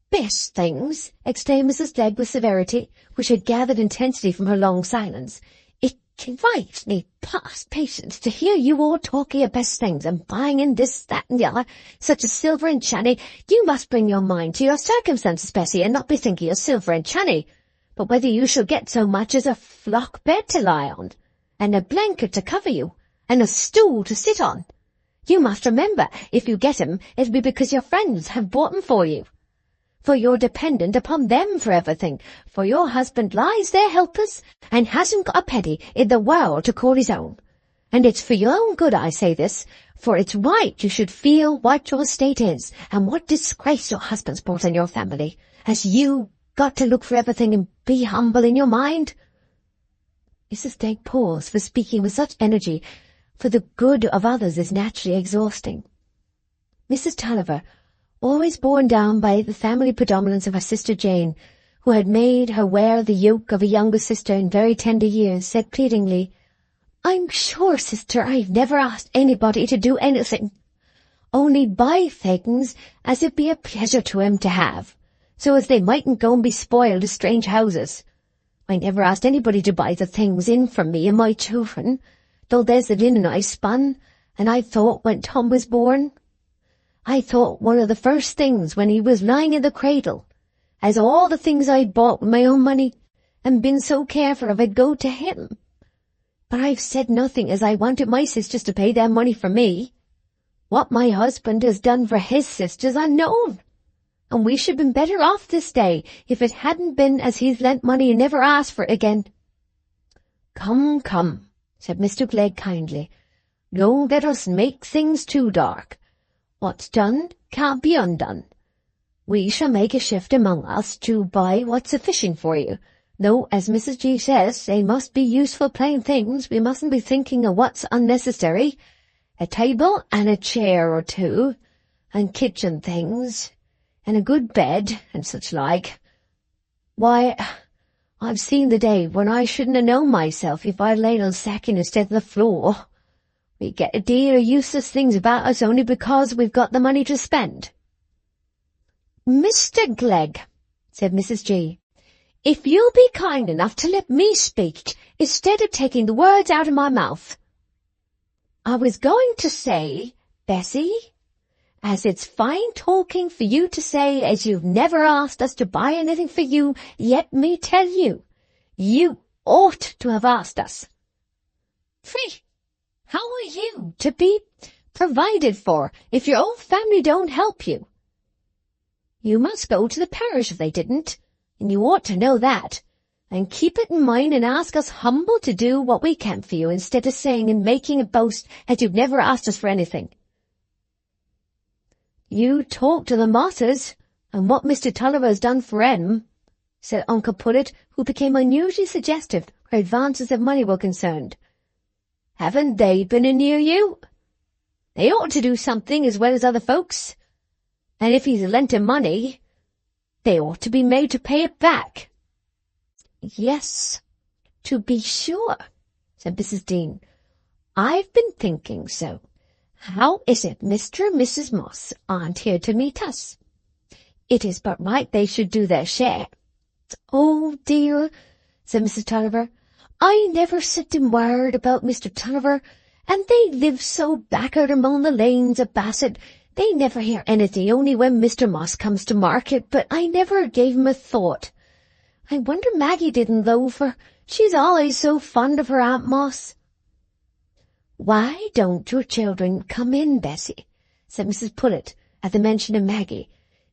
Best things, exclaimed Mrs. Glegg with severity, which had gathered intensity from her long silence. It drives me past patience to hear you all talking of best things and buying in this, that, and the other, such as silver and channy. You must bring your mind to your circumstances, Bessie, and not be thinking of silver and channy, but whether you shall get so much as a flock bed to lie on, and a blanket to cover you, and a stool to sit on. You must remember, if you get 'em, it'll be because your friends have bought 'em for you. For you're dependent upon them for everything, for your husband lies there helpless, and hasn't got a penny in the world to call his own. And it's for your own good I say this, for it's right you should feel what your state is, and what disgrace your husband's brought on your family, as you got to look for everything in be humble in your mind." Mrs. Clegg paused, for speaking with such energy for the good of others is naturally exhausting. Mrs. Tulliver, always borne down by the family predominance of her sister Jane, who had made her wear the yoke of a younger sister in very tender years, said pleadingly, "I'm sure, sister, I've never asked anybody to do anything. Only buy things as it be a pleasure to 'em to have, so as they mightn't go and be spoiled to strange houses. I never asked anybody to buy the things in for me and my children, though there's the linen I spun, and I thought when Tom was born, I thought one of the first things when he was lying in the cradle, as all the things I'd bought with my own money and been so careful of 'd go to him. But I've said nothing, as I wanted my sisters to pay their money for me. What my husband has done for his sisters unknown, and we should have been better off this day if it hadn't been as he's lent money and never asked for it again." "Come, come," said Mr. Clegg kindly. "Don't let us make things too dark. What's done can't be undone. We shall make a shift among us to buy what's sufficient for you, though, as Mrs. G says, they must be useful plain things. We mustn't be thinking of what's unnecessary. A table and a chair or two, and kitchen things, and a good bed, and such like. Why, I've seen the day when I shouldn't have known myself if I'd laid on sacking instead of the floor. We get a deal of useless things about us only because we've got the money to spend." "Mr. Clegg," said Mrs. G, "if you'll be kind enough to let me speak, instead of taking the words out of my mouth. I was going to say, Bessie, as it's fine talking for you to say as you've never asked us to buy anything for you, yet me tell you, you ought to have asked us. Free, how are you to be provided for if your own family don't help you? You must go to the parish if they didn't, and you ought to know that. And keep it in mind and ask us humble to do what we can for you, instead of saying and making a boast as you've never asked us for anything." "You talk to the Mosses, and what Mr. Tulliver has done for 'em," said Uncle Pullet, who became unusually suggestive where advances of money were concerned. "Haven't they been near you? They ought to do something as well as other folks, and if he's lent 'em money, they ought to be made to pay it back." "Yes, to be sure," said Mrs. Dean. "I've been thinking so. How is it Mr. and Mrs. Moss aren't here to meet us? It is but right they should do their share." "Oh dear," said Mrs. Tulliver, "I never sent them word about Mr. Tulliver, and they live so back'ard among the lanes of Bassett, they never hear anything only when Mr. Moss comes to market, but I never gave 'em a thought. I wonder Maggie didn't, though, for she's always so fond of her Aunt Moss." "Why don't your children come in, Bessie?" said Mrs. Pullet at the mention of Maggie.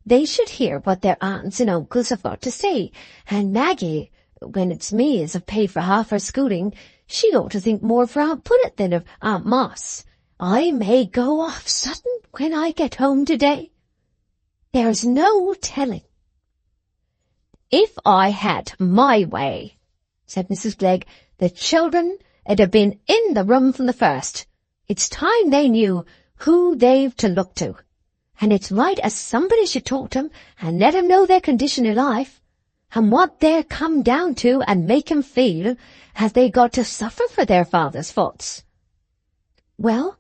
"They should hear what their aunts and uncles have got to say, and Maggie, when it's me as have paid for half her schooling, she ought to think more of Aunt Pullet than of Aunt Moss. I may go off sudden when I get home today. There's no telling." "If I had my way," said Mrs. Clegg, "the children 'd have been in the room from the first. It's time they knew who they've to look to, and it's right as somebody should talk to 'em and let 'em know their condition in life, and what they're come down to, and make 'em feel as they got to suffer for their father's faults." "Well,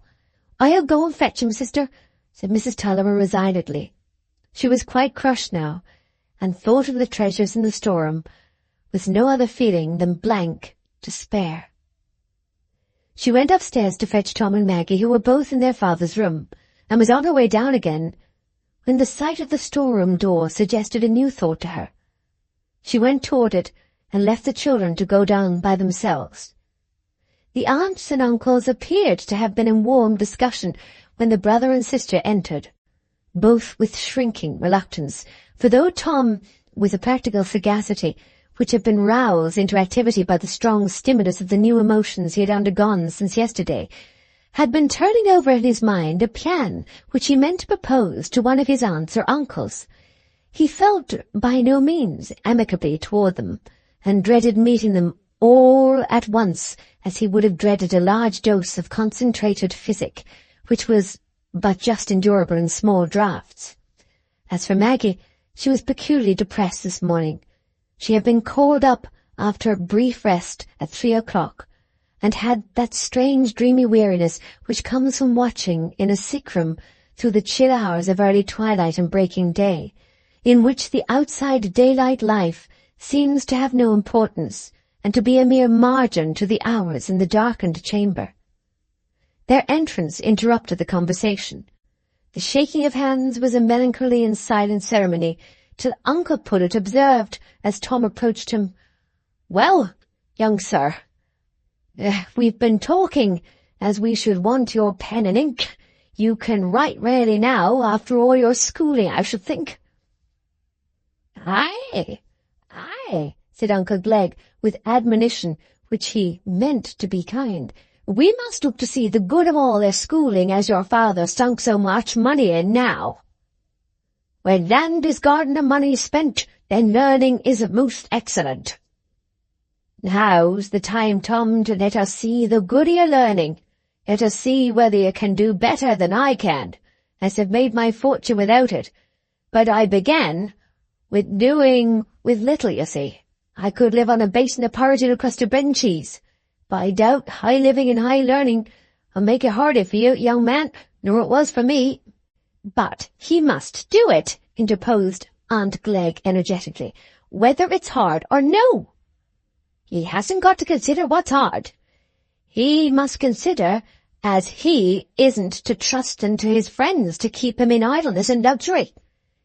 I'll go and fetch 'em, sister," said Mrs. Tulliver resignedly. She was quite crushed now, and thought of the treasures in the storeroom with no other feeling than blank despair. She went upstairs to fetch Tom and Maggie, who were both in their father's room, and was on her way down again, when the sight of the storeroom door suggested a new thought to her. She went toward it, and left the children to go down by themselves. The aunts and uncles appeared to have been in warm discussion when the brother and sister entered, both with shrinking reluctance, for though Tom, with a practical sagacity which had been roused into activity by the strong stimulus of the new emotions he had undergone since yesterday, had been turning over in his mind a plan which he meant to propose to one of his aunts or uncles, he felt by no means amicably toward them, and dreaded meeting them all at once as he would have dreaded a large dose of concentrated physic, which was but just endurable in small draughts. As for Maggie, she was peculiarly depressed this morning. She had been called up after a brief rest at 3 o'clock, and had that strange dreamy weariness which comes from watching in a sick room through the chill hours of early twilight and breaking day, in which the outside daylight life seems to have no importance, and to be a mere margin to the hours in the darkened chamber. Their entrance interrupted the conversation. The shaking of hands was a melancholy and silent ceremony, till Uncle Pullet observed, as Tom approached him, "Well, young sir, we've been talking as we should want your pen and ink. You can write really now, after all your schooling, I should think." "Aye, aye," said Uncle Glegg, with admonition which he meant to be kind. "We must look to see the good of all their schooling as your father sunk so much money in now. When land is garden and money spent, then learning is most excellent. Now's the time, Tom, to let us see the good of your learning. Let us see whether you can do better than I can, as I've made my fortune without it. But I began with doing with little, you see. I could live on a basin of porridge and a crust of bread and cheese. But I doubt high living and high learning will make it harder for you, young man, nor it was for me." "But he must do it," interposed Aunt Glegg energetically, "whether it's hard or no." "He hasn't got to consider what's hard. He must consider as he isn't to trust unto his friends to keep him in idleness and luxury.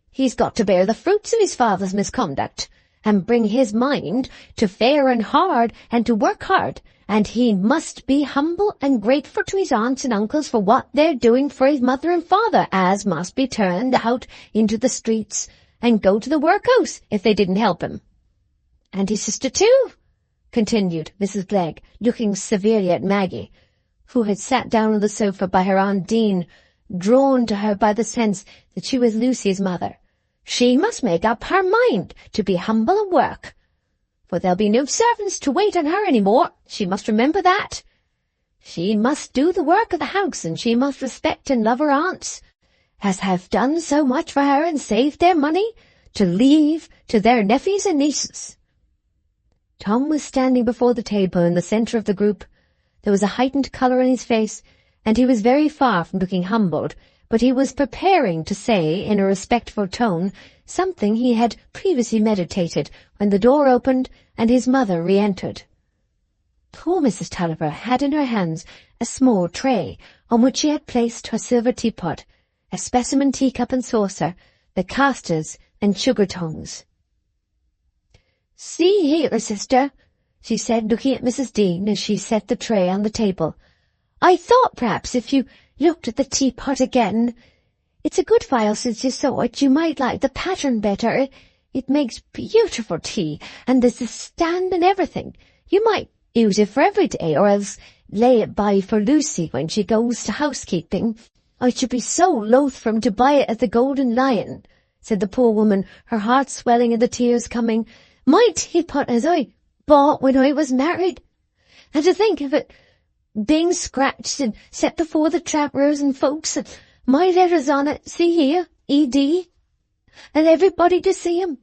He's got to bear the fruits of his father's misconduct, and bring his mind to fair and hard, and to work hard, and he must be humble and grateful to his aunts and uncles for what they're doing for his mother and father, as must be turned out into the streets and go to the workhouse if they didn't help him. And his sister too," continued Mrs. Glegg, looking severely at Maggie, who had sat down on the sofa by her Aunt Dean, drawn to her by the sense that she was Lucy's mother. "She must make up her mind to be humble and work, for there'll be no servants to wait on her any more. She must remember that. She must do the work of the house, and she must respect and love her aunts, as have done so much for her and saved their money to leave to their nephews and nieces." Tom was standing before the table in the centre of the group. There was a heightened colour in his face, and he was very far from looking humbled, but he was preparing to say, in a respectful tone, something he had previously meditated, when the door opened and his mother re-entered. Poor Mrs. Tulliver had in her hands a small tray, on which she had placed her silver teapot, a specimen teacup and saucer, the castors and sugar tongs. "See here, sister," she said, looking at Mrs. Dean as she set the tray on the table. "I thought perhaps if you looked at the teapot again, it's a good while since you saw it, you might like the pattern better. It makes beautiful tea, and there's a stand and everything. You might use it for every day, or else lay it by for Lucy when she goes to housekeeping. I should be so loath for him to buy it at the Golden Lion," said the poor woman, her heart swelling and the tears coming. "My teapot as I bought when I was married. And to think of it being scratched and set before the travellers and folks, and my letters on it, see here, E.D., and everybody to see 'em."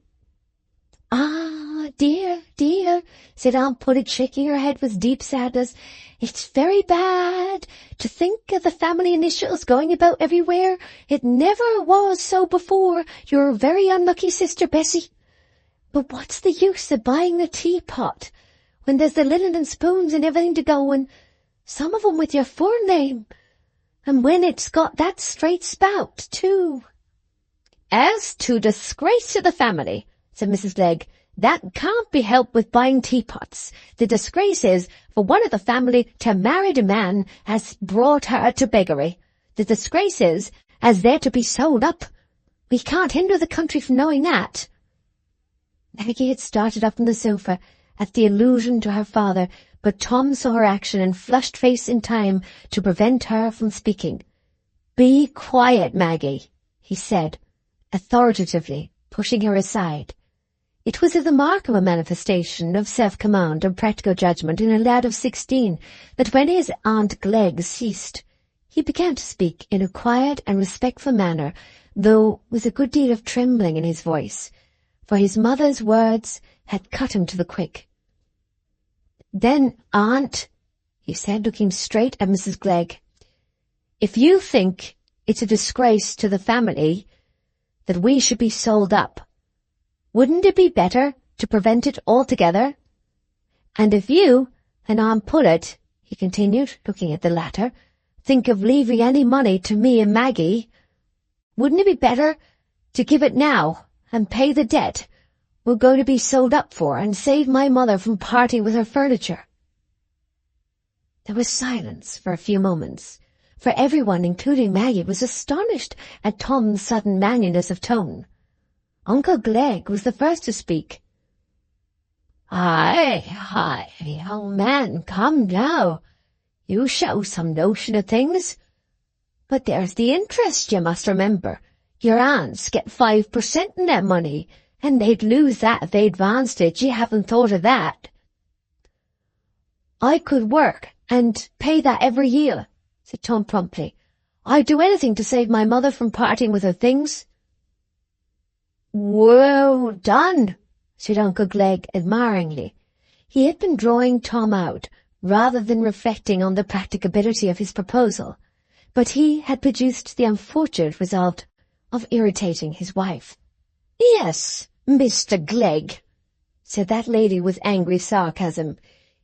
"Ah, dear, dear," said Aunt Pullet, shaking her head with deep sadness. "It's very bad to think of the family initials going about everywhere. It never was so before. You're a very unlucky sister, Bessie. But what's the use of buying the teapot when there's the linen and spoons and everything to go, and some of 'em with your full name, and when it's got that straight spout, too?" "As to disgrace to the family," said Mrs. Glegg, "that can't be helped with buying teapots. The disgrace is for one of the family to marry the man as brought her to beggary. The disgrace is as they're to be sold up. We can't hinder the country from knowing that." Maggie had started up from the sofa at the allusion to her father, but Tom saw her action and flushed face in time to prevent her from speaking. "Be quiet, Maggie," he said, authoritatively, pushing her aside. It was a remarkable manifestation of self-command and practical judgment in a lad of 16 that when his Aunt Glegg ceased, he began to speak in a quiet and respectful manner, though with a good deal of trembling in his voice, for his mother's words had cut him to the quick. "Then, Aunt," he said, looking straight at Mrs. Glegg, "if you think it's a disgrace to the family that we should be sold up, wouldn't it be better to prevent it altogether? And if you and Aunt Pullet," he continued, looking at the latter, "think of leaving any money to me and Maggie, wouldn't it be better to give it now and pay the debt we're going to be sold up for and save my mother from parting with her furniture?" There was silence for a few moments, for everyone, including Maggie, was astonished at Tom's sudden manliness of tone. Uncle Glegg was the first to speak. "Aye, young man, come now. You show some notion of things. But there's the interest, you must remember. Your aunts get 5% in that money, and they'd lose that if they advanced it. You haven't thought of that." "I could work and pay that every year," said Tom promptly. "I'd do anything to save my mother from parting with her things." "Well done," said Uncle Glegg admiringly. He had been drawing Tom out, rather than reflecting on the practicability of his proposal, but he had produced the unfortunate result of irritating his wife. "Yes, Mr. Glegg," said that lady with angry sarcasm,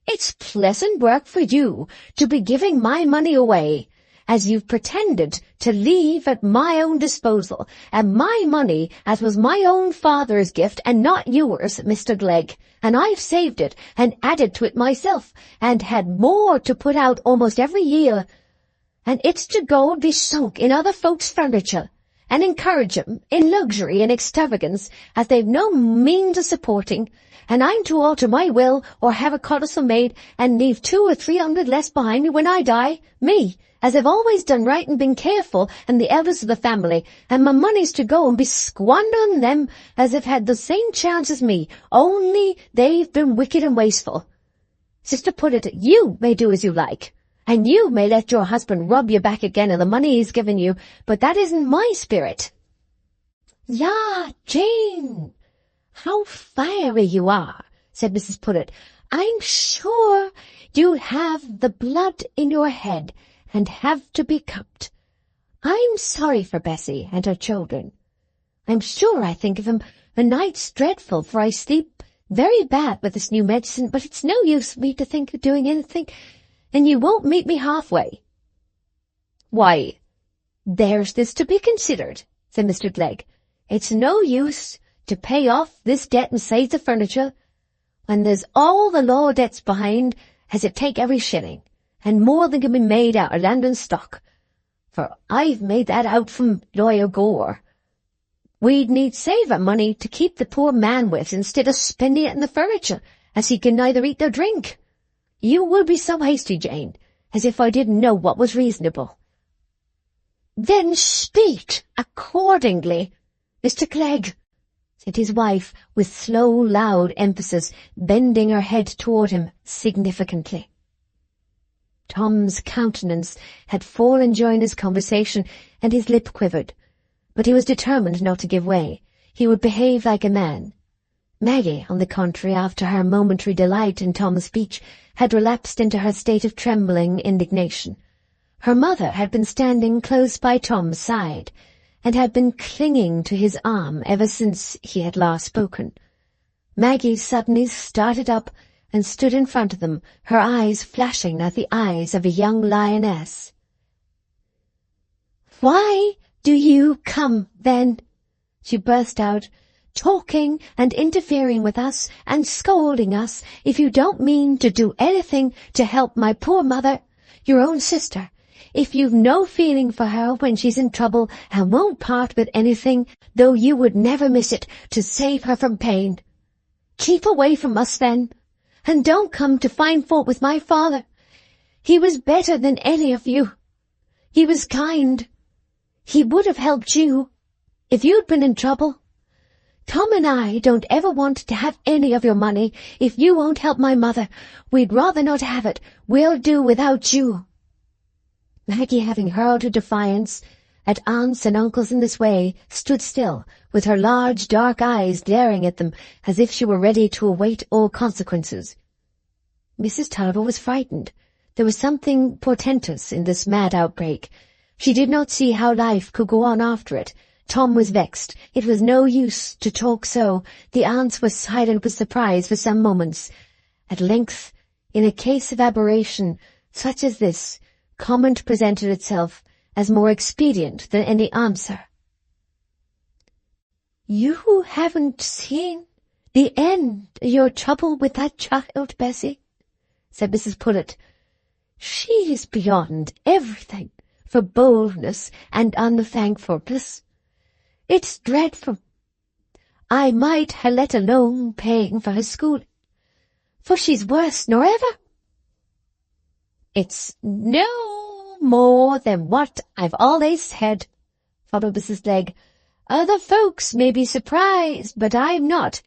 "it's pleasant work for you to be giving my money away, as you've pretended to leave at my own disposal, and my money as was my own father's gift and not yours, Mr. Glegg, and I've saved it and added to it myself, and had more to put out almost every year, and it's to go and be sunk in other folks' furniture, and encourage 'em in luxury and extravagance as they've no means of supporting, and I'm to alter my will or have a codicil made and leave 200 or 300 less behind me when I die, me, as I've always done right and been careful, and the eldest of the family, and my money's to go and be squandered on them as have had the same chance as me, only they've been wicked and wasteful. Sister Pullet, you may do as you like, and you may let your husband rob you back again of the money he's given you, but that isn't my spirit." "Ya, Jane, how fiery you are," said Mrs. Pullet. "I'm sure you have the blood in your head and have to be cupped. I'm sorry for Bessie and her children. I'm sure I think of 'em a night's dreadful, for I sleep very bad with this new medicine, but it's no use for me to think of doing anything, and you won't meet me halfway." "Why, there's this to be considered," said Mr. Glegg. "It's no use to pay off this debt and save the furniture, when there's all the law debts behind as it take every shilling, and more than can be made out of land and stock, for I've made that out from Lawyer Gore. We'd need save our money to keep the poor man with instead of spending it in the furniture, as he can neither eat nor drink. You will be so hasty, Jane, as if I didn't know what was reasonable." "Then speak accordingly, Mr. Glegg," said his wife with slow, loud emphasis, bending her head toward him significantly. Tom's countenance had fallen during this conversation, and his lip quivered, but he was determined not to give way. He would behave like a man. Maggie, on the contrary, after her momentary delight in Tom's speech, had relapsed into her state of trembling indignation. Her mother had been standing close by Tom's side, and had been clinging to his arm ever since he had last spoken. Maggie suddenly started up and stood in front of them, her eyes flashing like the eyes of a young lioness. "Why do you come, then?" she burst out, "talking and interfering with us and scolding us if you don't mean to do anything to help my poor mother, your own sister, if you've no feeling for her when she's in trouble and won't part with anything, though you would never miss it, to save her from pain. Keep away from us, then, and don't come to find fault with my father. He was better than any of you. He was kind. He would have helped you if you'd been in trouble. Tom and I don't ever want to have any of your money. If you won't help my mother, we'd rather not have it. We'll do without you." Maggie, having hurled her defiance at aunts and uncles in this way, stood still, with her large dark eyes glaring at them as if she were ready to await all consequences. Mrs. Tulliver was frightened. There was something portentous in this mad outbreak. She did not see how life could go on after it. Tom was vexed. It was no use to talk so. The aunts were silent with surprise for some moments. At length, in a case of aberration such as this, comment presented itself as more expedient than any answer. "You haven't seen the end of your trouble with that child, Bessie," said Mrs. Pullet. "She is beyond everything for boldness and unthankfulness. It's dreadful. I might ha' let alone paying for her schooling, for she's worse nor ever." "It's no more than what I've always said," followed Mrs. Legg. "Other folks may be surprised, but I'm not.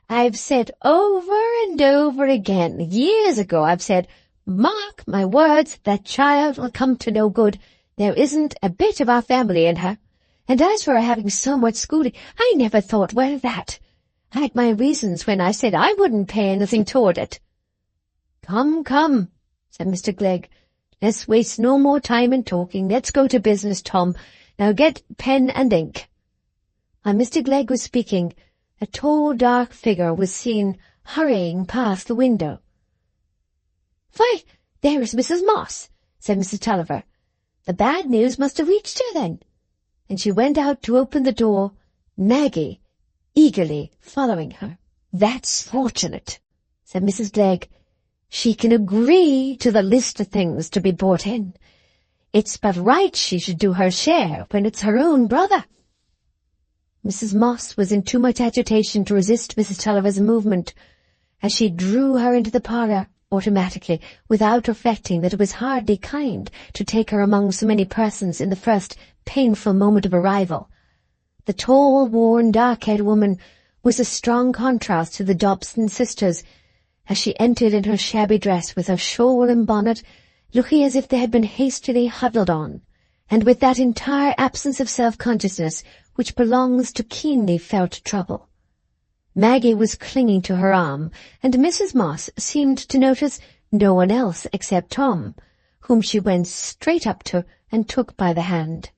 I've said over and over again, years ago I've said, mark my words, that child will come to no good. There isn't a bit of our family in her. And as for her having so much schooling, I never thought well of that. I had my reasons when I said I wouldn't pay anything toward it." "Come, come," said Mr. Glegg. "Let's waste no more time in talking. Let's go to business, Tom. Now get pen and ink." While Mr. Glegg was speaking, a tall, dark figure was seen hurrying past the window. "Why, there is Mrs. Moss," said Mrs. Tulliver. "The bad news must have reached her, then." And she went out to open the door, Maggie eagerly following her. "That's fortunate," said Mrs. Glegg. "She can agree to the list of things to be brought in. It's but right she should do her share when it's her own brother." Mrs. Moss was in too much agitation to resist Mrs. Tulliver's movement, as she drew her into the parlour automatically, without reflecting that it was hardly kind to take her among so many persons in the first painful moment of arrival. The tall, worn, dark-haired woman was a strong contrast to the Dobson sisters, as she entered in her shabby dress with her shawl and bonnet, looking as if they had been hastily huddled on, and with that entire absence of self-consciousness which belongs to keenly felt trouble. Maggie was clinging to her arm, and Mrs. Moss seemed to notice no one else except Tom, whom she went straight up to and took by the hand.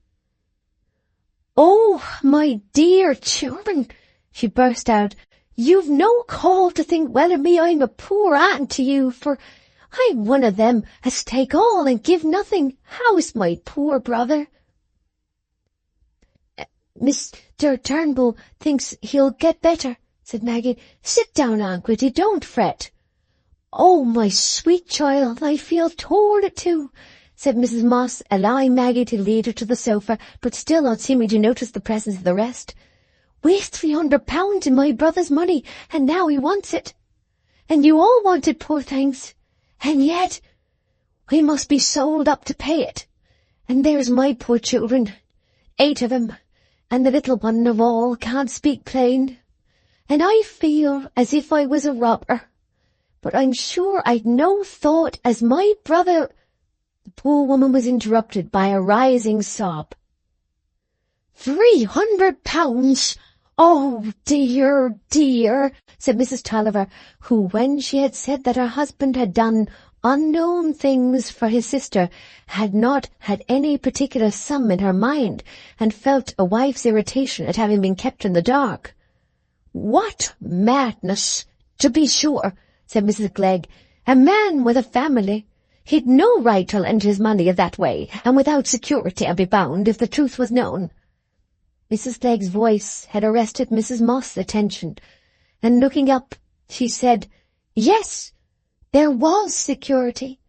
"Oh, my dear children," she burst out, "you've no call to think well of me. I'm a poor aunt to you, for I'm one of them as take all and give nothing. How's my poor brother?" "Mr. Turnbull thinks he'll get better," said Maggie. "Sit down, Aunt Gritty, don't fret." "Oh, my sweet child, I feel torn too," said Mrs. Moss, allowing Maggie to lead her to the sofa, but still not seeming to notice the presence of the rest. "Waste £300 in my brother's money, and now he wants it. And you all want it, poor things. And yet we must be sold up to pay it. And there's my poor children, 8 of 'em, and the little one of all can't speak plain. And I feel as if I was a robber. But I'm sure I'd no thought as my brother—" The poor woman was interrupted by a rising sob. £300! Oh, dear, dear, said Mrs. Tulliver, who, when she had said that her husband had done unknown things for his sister, had not had any particular sum in her mind, and felt a wife's irritation at having been kept in the dark. "What madness, to be sure," said Mrs. Glegg. "A man with a family. He'd no right to lend his money that way, and without security, I'll be bound, if the truth was known." Mrs. Glegg's voice had arrested Mrs. Moss's attention, and looking up, she said, "Yes, there was security.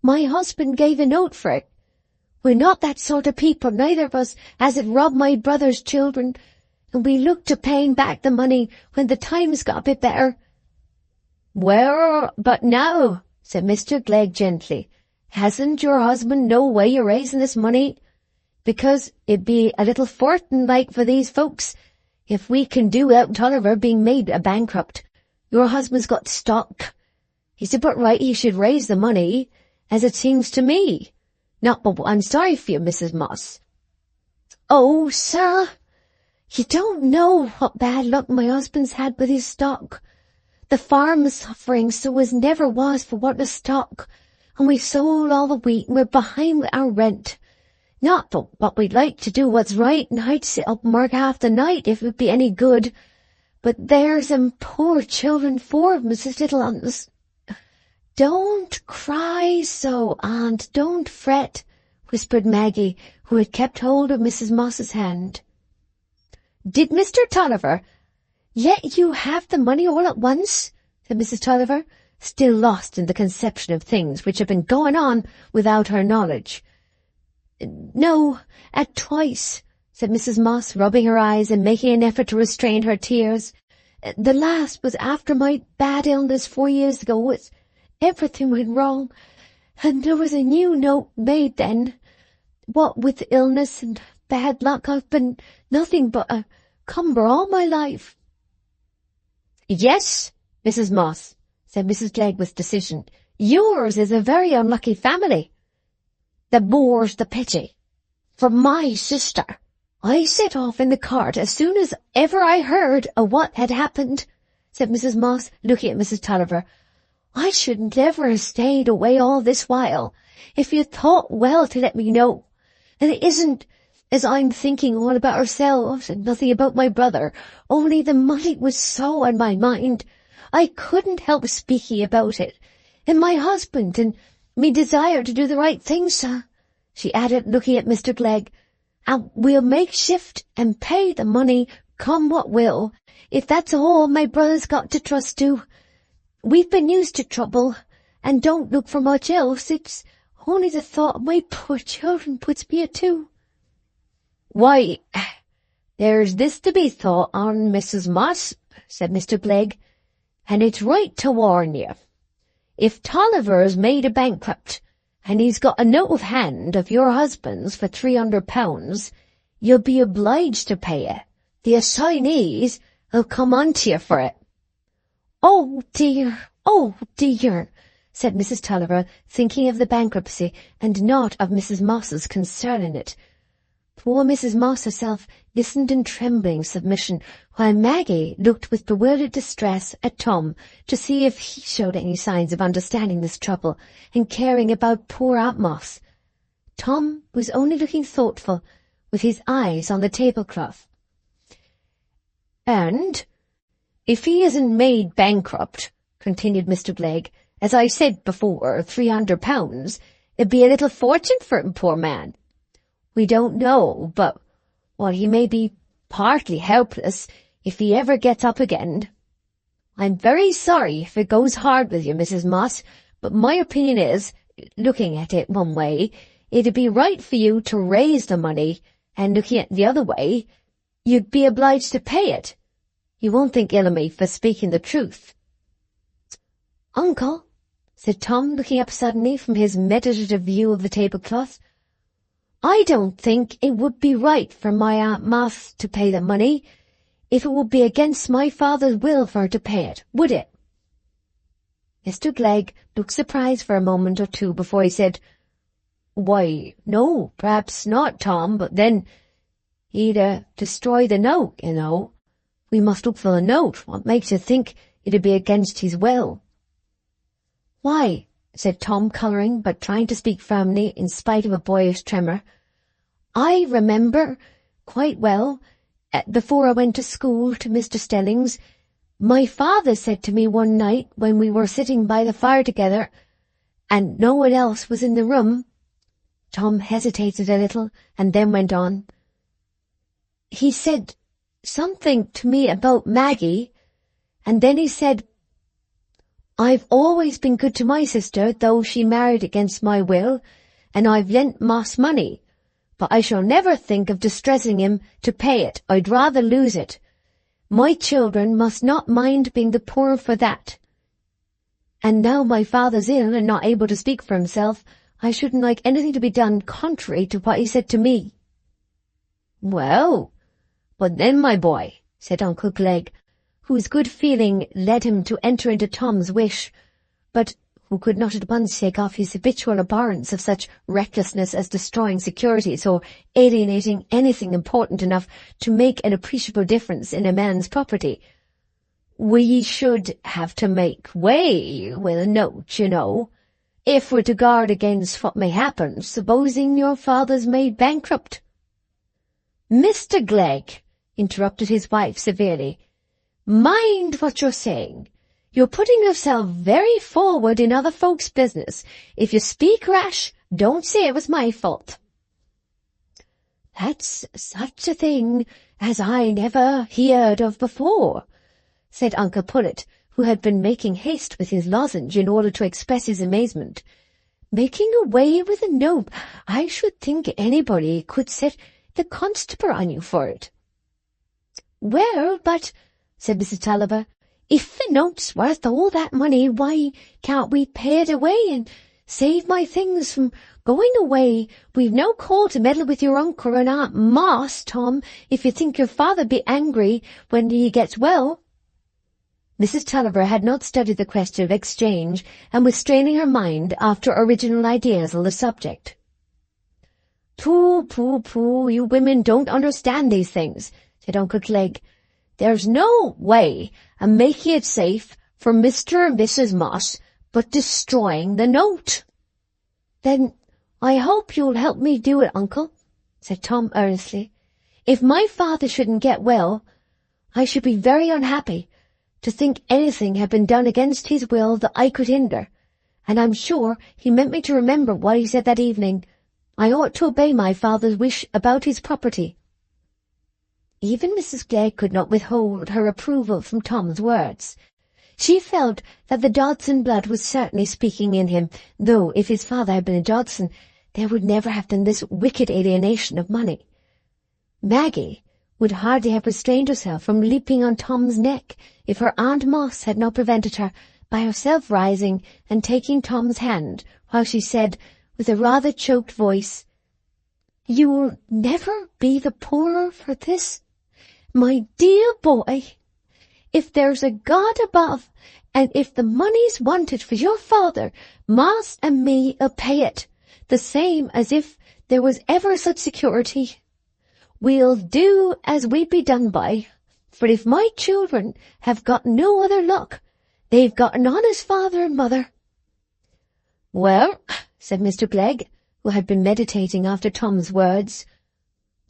My husband gave a note for it. We're not that sort of people, neither of us, as it robbed my brother's children, and we look to paying back the money when the times got a bit better." "Well, but now," said Mr. Glegg gently, "hasn't your husband no way of raising this money? Because it'd be a little fortin like for these folks, if we can do without Tulliver being made a bankrupt. Your husband's got stock. He's but right he should raise the money, as it seems to me. Not but I'm sorry for you, Mrs. Moss. Oh, sir, you don't know what bad luck my husband's had with his stock. The farm is suffering so as never was for want of stock, and we've sold all the wheat and we're behind with our rent. Not but we'd like to do what's right, and I'd sit up and work half the night if it'd be any good. But there's them poor children, 4 of 'em, as little uns. Don't cry so, Aunt, don't fret, whispered Maggie, who had kept hold of Mrs. Moss's hand. Did Mr. Tulliver let you have the money all at once? Said Mrs. Tulliver, still lost in the conception of things which had been going on without her knowledge. No, at twice, said Mrs. Moss, rubbing her eyes and making an effort to restrain her tears. The last was after my bad illness 4 years ago. Everything went wrong, and there was a new note made then. What with illness and bad luck, I've been nothing but a cumber all my life. Yes, Mrs. Moss, said Mrs. Clegg with decision, yours is a very unlucky family. The more's the pity. For my sister, I set off in the cart as soon as ever I heard of what had happened, said Mrs. Moss, looking at Mrs. Tulliver. I shouldn't ever have stayed away all this while, if you'd thought well to let me know. And it isn't as I'm thinking all about ourselves and nothing about my brother, only the money was so on my mind, I couldn't help speaking about it, and my husband, and me desire to do the right thing, sir, she added, looking at Mr. Clegg. And we'll make shift and pay the money, come what will, if that's all my brother's got to trust to. We've been used to trouble, and don't look for much else. It's only the thought of my poor children puts me at two. Why, there's this to be thought on, Mrs. Moss, said Mr. Clegg, and it's right to warn you. If Tulliver's made a bankrupt, and he's got a note of hand of your husband's for £300, you'll be obliged to pay it. The assignees will come on to you for it. Oh, dear, said Mrs. Tulliver, thinking of the bankruptcy and not of Mrs. Moss's concern in it. Poor Mrs. Moss herself listened in trembling submission, while Maggie looked with bewildered distress at Tom to see if he showed any signs of understanding this trouble and caring about poor Aunt Moss. Tom was only looking thoughtful, with his eyes on the tablecloth. And if he isn't made bankrupt, continued Mr. Clegg, as I said before, £300, it'd be a little fortune for him, poor man. We don't know, but, well, he may be partly helpless if he ever gets up again. I'm very sorry if it goes hard with you, Mrs. Moss, but my opinion is, looking at it one way, it'd be right for you to raise the money, and looking at the other way, you'd be obliged to pay it. You won't think ill of me for speaking the truth. Uncle, said Tom, looking up suddenly from his meditative view of the tablecloth, I don't think it would be right for my Aunt Moss to pay the money, if it would be against my father's will for her to pay it, would it? Mr. Clegg looked surprised for a moment or two before he said, Why, no, perhaps not, Tom, but then he'd destroy the note, you know. We must look for the note. What makes you think it'd be against his will? Why, said Tom, colouring, but trying to speak firmly in spite of a boyish tremor, I remember quite well, before I went to school to Mr. Stelling's, my father said to me one night when we were sitting by the fire together, and no one else was in the room. Tom hesitated a little, and then went on. He said something to me about Maggie, and then he said, I've always been good to my sister, though she married against my will, and I've lent Moss money, but I shall never think of distressing him to pay it. I'd rather lose it. My children must not mind being the poorer for that. And now my father's ill and not able to speak for himself, I shouldn't like anything to be done contrary to what he said to me. Well, but then, my boy, said Uncle Glegg, whose good feeling led him to enter into Tom's wish, but who could not at once shake off his habitual abhorrence of such recklessness as destroying securities or alienating anything important enough to make an appreciable difference in a man's property. "We should have to make way with a note, you know, if we're to guard against what may happen, supposing your father's made bankrupt." "Mr. Glegg," interrupted his wife severely, "mind what you're saying. You're putting yourself very forward in other folks' business. If you speak rash, don't say it was my fault." "That's such a thing as I never heard of before," said Uncle Pullet, who had been making haste with his lozenge in order to express his amazement. "Making away with a note! I should think anybody could set the constable on you for it." "Well, but," said Mrs. Tulliver, "if the note's worth all that money, why can't we pay it away and save my things from going away? We've no call to meddle with your uncle and Aunt Moss, Tom, if you think your father'd be angry when he gets well." Mrs. Tulliver had not studied the question of exchange, and was straining her mind after original ideas on the subject. "Pooh, pooh, pooh, you women don't understand these things," said Uncle Glegg. "There's no way of making it safe for Mr. and Mrs. Moss but destroying the note." "Then I hope you'll help me do it, Uncle," said Tom earnestly. "If my father shouldn't get well, I should be very unhappy to think anything had been done against his will that I could hinder, and I'm sure he meant me to remember what he said that evening. I ought to obey my father's wish about his property." Even Mrs. Glegg could not withhold her approval from Tom's words. She felt that the Dodson blood was certainly speaking in him, though if his father had been a Dodson, there would never have been this wicked alienation of money. Maggie would hardly have restrained herself from leaping on Tom's neck if her Aunt Moss had not prevented her by herself rising and taking Tom's hand, while she said, with a rather choked voice, "You'll never be the poorer for this, my dear boy. If there's a God above, and if the money's wanted for your father, Moss and me'll pay it, the same as if there was ever such security. We'll do as we'd be done by, for if my children have got no other luck, they've got an honest father and mother." "Well," said Mr. Glegg, who had been meditating after Tom's words,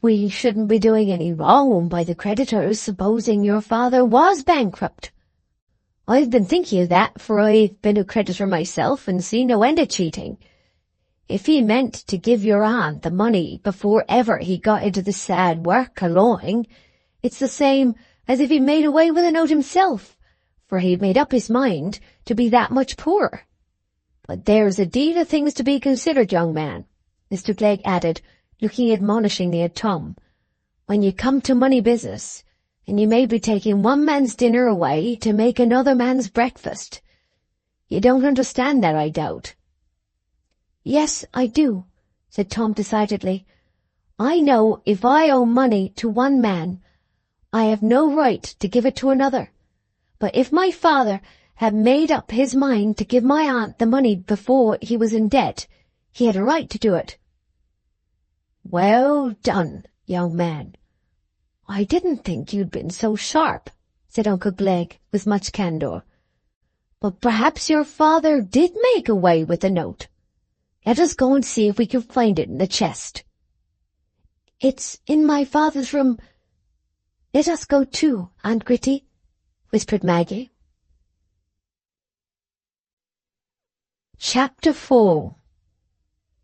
"we shouldn't be doing any wrong by the creditors, supposing your father was bankrupt. I've been thinking of that, for I've been a creditor myself and seen no end of cheating. If he meant to give your aunt the money before ever he got into the sad work of lawing, it's the same as if he made away with a note himself, for he'd made up his mind to be that much poorer. But there's a deal of things to be considered, young man," Mr. Glegg added, looking admonishingly at Tom, "when you come to money business, and you may be taking one man's dinner away to make another man's breakfast. You don't understand that, I doubt." "Yes, I do," said Tom decidedly. "I know if I owe money to one man, I have no right to give it to another. But if my father had made up his mind to give my aunt the money before he was in debt, he had a right to do it." "Well done, young man. I didn't think you'd been so sharp," said Uncle Glegg with much candour. "But perhaps your father did make away with the note. Let us go and see if we can find it in the chest." "It's in my father's room. Let us go too, Aunt Gritty," whispered Maggie. Chapter 4.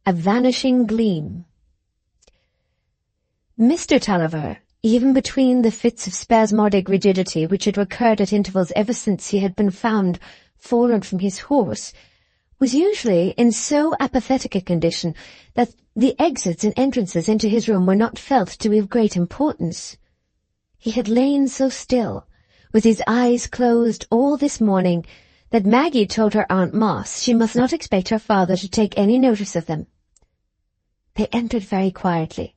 A Vanishing Gleam. Mr. Tulliver, even between the fits of spasmodic rigidity which had recurred at intervals ever since he had been found fallen from his horse, was usually in so apathetic a condition that the exits and entrances into his room were not felt to be of great importance. He had lain so still, with his eyes closed all this morning, that Maggie told her Aunt Moss she must not expect her father to take any notice of them. They entered very quietly,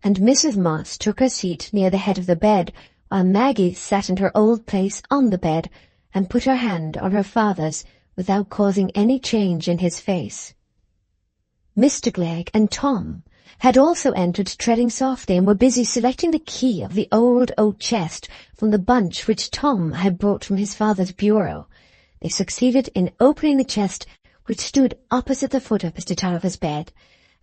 and Mrs. Moss took her seat near the head of the bed, while Maggie sat in her old place on the bed and put her hand on her father's without causing any change in his face. Mr. Glegg and Tom had also entered, treading softly, and were busy selecting the key of the old oak chest from the bunch which Tom had brought from his father's bureau. They succeeded in opening the chest, which stood opposite the foot of Mr. Tulliver's bed,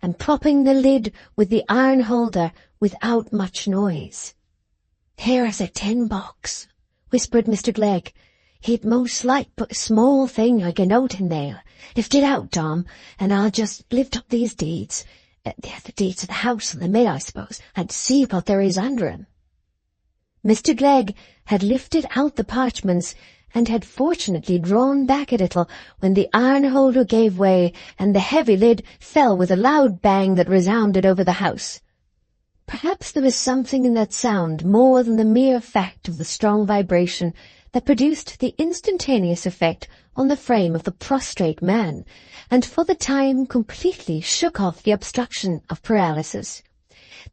and propping the lid with the iron holder without much noise. "Here's a tin box," whispered Mr. Glegg. "It most like but a small thing like a note in there. Lift it out, Tom, and I'll just lift up these deeds, the deeds of the house and the mill, I suppose, and see what there is under 'em." Mr. Glegg had lifted out the parchments, and had fortunately drawn back a little when the iron holder gave way, and the heavy lid fell with a loud bang that resounded over the house. Perhaps there was something in that sound more than the mere fact of the strong vibration that produced the instantaneous effect on the frame of the prostrate man, and for the time completely shook off the obstruction of paralysis.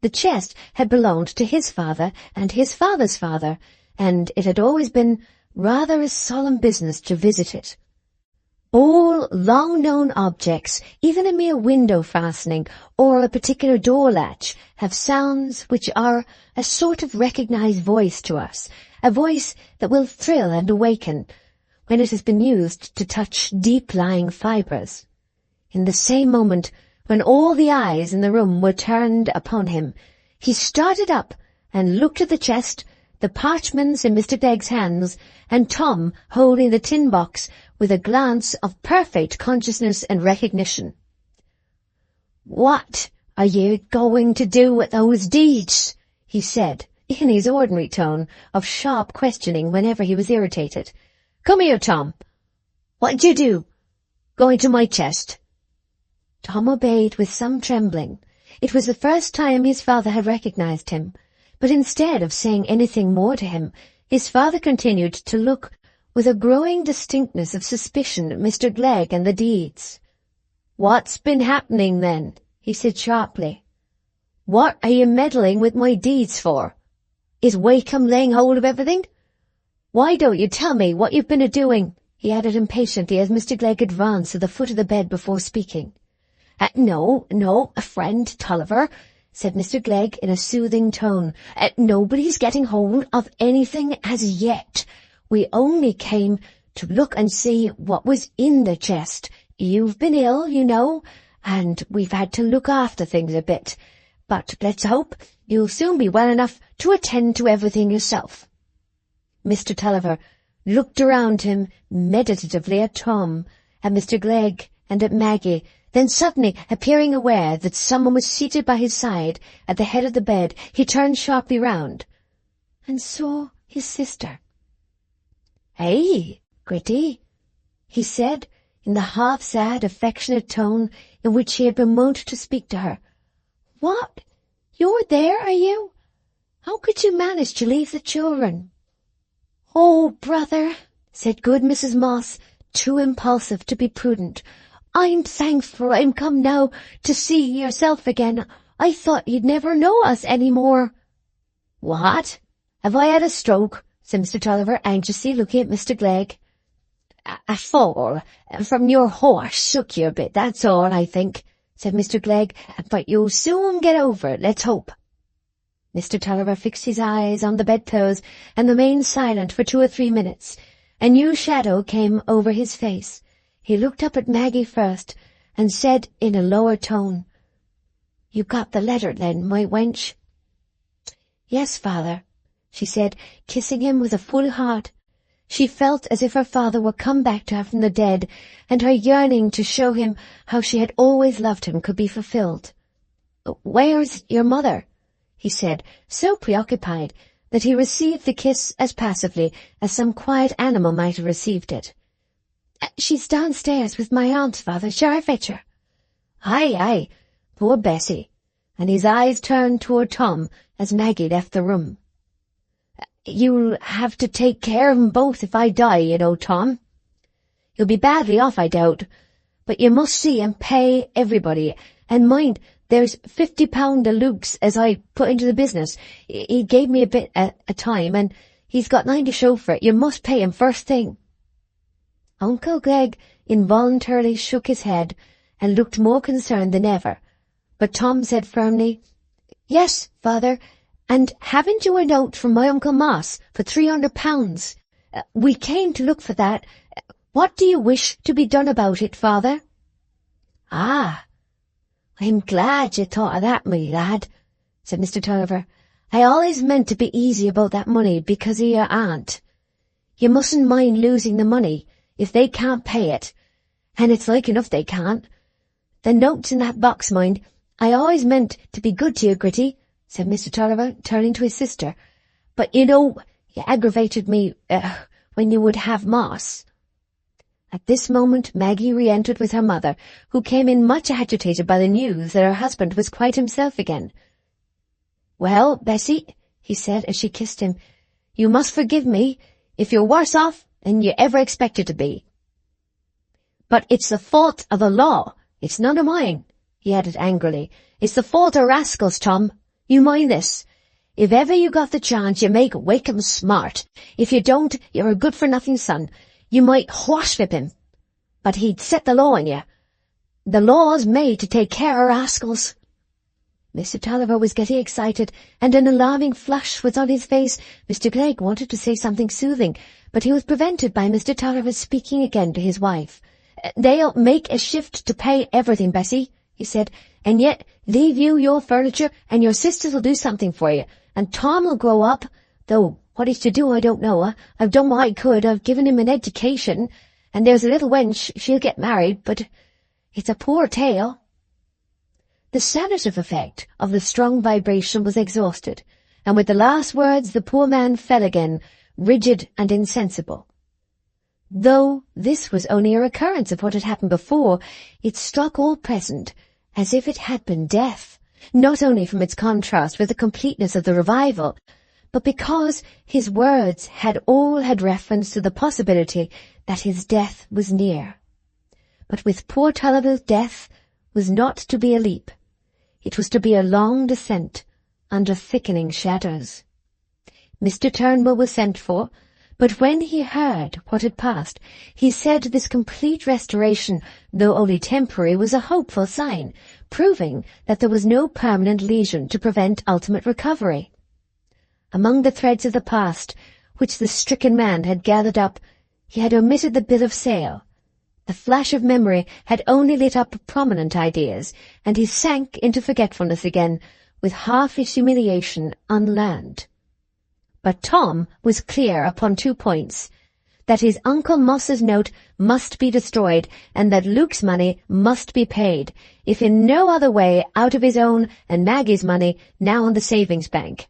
The chest had belonged to his father and his father's father, and it had always been rather a solemn business to visit it. All long-known objects, even a mere window fastening or a particular door latch, have sounds which are a sort of recognized voice to us, a voice that will thrill and awaken when it has been used to touch deep-lying fibres. In the same moment, when all the eyes in the room were turned upon him, he started up and looked at the chest, the parchments in Mr. Glegg's hands, and Tom holding the tin box with a glance of perfect consciousness and recognition. "What are you going to do with those deeds?" he said, in his ordinary tone of sharp questioning whenever he was irritated. "Come here, Tom. What'd you do? Go into my chest." Tom obeyed with some trembling. It was the first time his father had recognized him, but instead of saying anything more to him, his father continued to look with a growing distinctness of suspicion at Mr. Glegg and the deeds. "What's been happening, then?" he said sharply. "What are you meddling with my deeds for? Is Wakem laying hold of everything? Why don't you tell me what you've been a-doing?" he added impatiently as Mr. Glegg advanced to the foot of the bed before speaking. No, a friend Tulliver," said Mr. Glegg in a soothing tone. "Nobody's getting hold of anything as yet. We only came to look and see what was in the chest. You've been ill, you know, and we've had to look after things a bit. But let's hope you'll soon be well enough to attend to everything yourself." Mr. Tulliver looked around him meditatively at Tom, at Mr. Glegg, and at Maggie. Then suddenly, appearing aware that someone was seated by his side at the head of the bed, he turned sharply round and saw his sister. "Hey, Gritty," he said, in the half-sad, affectionate tone in which he had been wont to speak to her. "What? You're there, are you? How could you manage to leave the children?" "Oh, brother," said good Mrs. Moss, too impulsive to be prudent, "I'm thankful I'm come now to see yourself again. I thought you'd never know us any more." "What? Have I had a stroke?" said Mr. Tulliver, anxiously looking at Mr. Glegg. A fall from your horse shook you a bit, that's all, I think," said Mr. Glegg. "But you'll soon get over it, let's hope." Mr. Tulliver fixed his eyes on the bedclothes and remained silent for 2 or 3 minutes. A new shadow came over his face. He looked up at Maggie first, and said in a lower tone, "You got the letter, then, my wench?" "Yes, father," she said, kissing him with a full heart. She felt as if her father were come back to her from the dead, and her yearning to show him how she had always loved him could be fulfilled. "Where's your mother?" he said, so preoccupied that he received the kiss as passively as some quiet animal might have received it. "She's downstairs with my aunt, father. Shall I fetch her?" Aye, poor Bessie," and his eyes turned toward Tom as Maggie left the room. "You'll have to take care of 'em both if I die, you know, Tom. You'll be badly off, I doubt, but you must see and pay everybody, and mind There's £50 a Luke's as I put into the business. He gave me a bit at a time, and he's got 9 to show for it. You must pay him first thing." Uncle Glegg involuntarily shook his head and looked more concerned than ever, but Tom said firmly, "Yes, father, and haven't you a note from my Uncle Moss for £300? We came to look for that. What do you wish to be done about it, father?" "Ah, I'm glad you thought of that, my lad," said Mr. Tulliver. "I always meant to be easy about that money because of your aunt. You mustn't mind losing the money if they can't pay it, and it's like enough they can't. The note's in that box, mind. I always meant to be good to you, Gritty," said Mr. Tulliver, turning to his sister. "But you know, you aggravated me when you would have Moss." At this moment Maggie re-entered with her mother, who came in much agitated by the news that her husband was quite himself again. "Well, Bessie," he said as she kissed him, "you must forgive me if you're worse off than you ever expected to be. But it's the fault of the law. It's none of mine," he added angrily. "It's the fault of rascals, Tom. You mind this. If ever you got the chance, you make Wakem smart. If you don't, you're a good-for-nothing son. You might horsewhip him, but he'd set the law on you. The law's made to take care of rascals." Mr. Tulliver was getting excited, and an alarming flush was on his face. Mr. Glegg wanted to say something soothing, but he was prevented by Mr. Tulliver speaking again to his wife. "They'll make a shift to pay everything, Bessie," he said, "and yet leave you your furniture, and your sisters will do something for you, and Tom will grow up, though what he's to do I don't know. I've done what I could. I've given him an education, and there's a little wench, she'll get married, but it's a poor tale." The sanative effect of the strong vibration was exhausted, and with the last words the poor man fell again, rigid and insensible. Though this was only a recurrence of what had happened before, it struck all present as if it had been death, not only from its contrast with the completeness of the revival, but because his words had all had reference to the possibility that his death was near. But with poor Tulliver's death was not to be a leap. It was to be a long descent under thickening shadows. Mr. Turnbull was sent for, but when he heard what had passed, he said this complete restoration, though only temporary, was a hopeful sign, proving that there was no permanent lesion to prevent ultimate recovery. Among the threads of the past, which the stricken man had gathered up, he had omitted the bill of sale. The flash of memory had only lit up prominent ideas, and he sank into forgetfulness again, with half his humiliation unlearned. But Tom was clear upon 2 points: that his Uncle Moss's note must be destroyed, and that Luke's money must be paid, if in no other way, out of his own and Maggie's money now in the savings bank.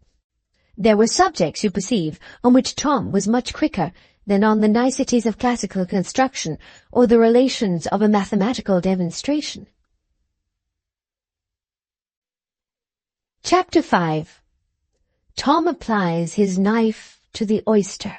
There were subjects, you perceive, on which Tom was much quicker than on the niceties of classical construction or the relations of a mathematical demonstration. Chapter 5. Tom applies his knife to the oyster.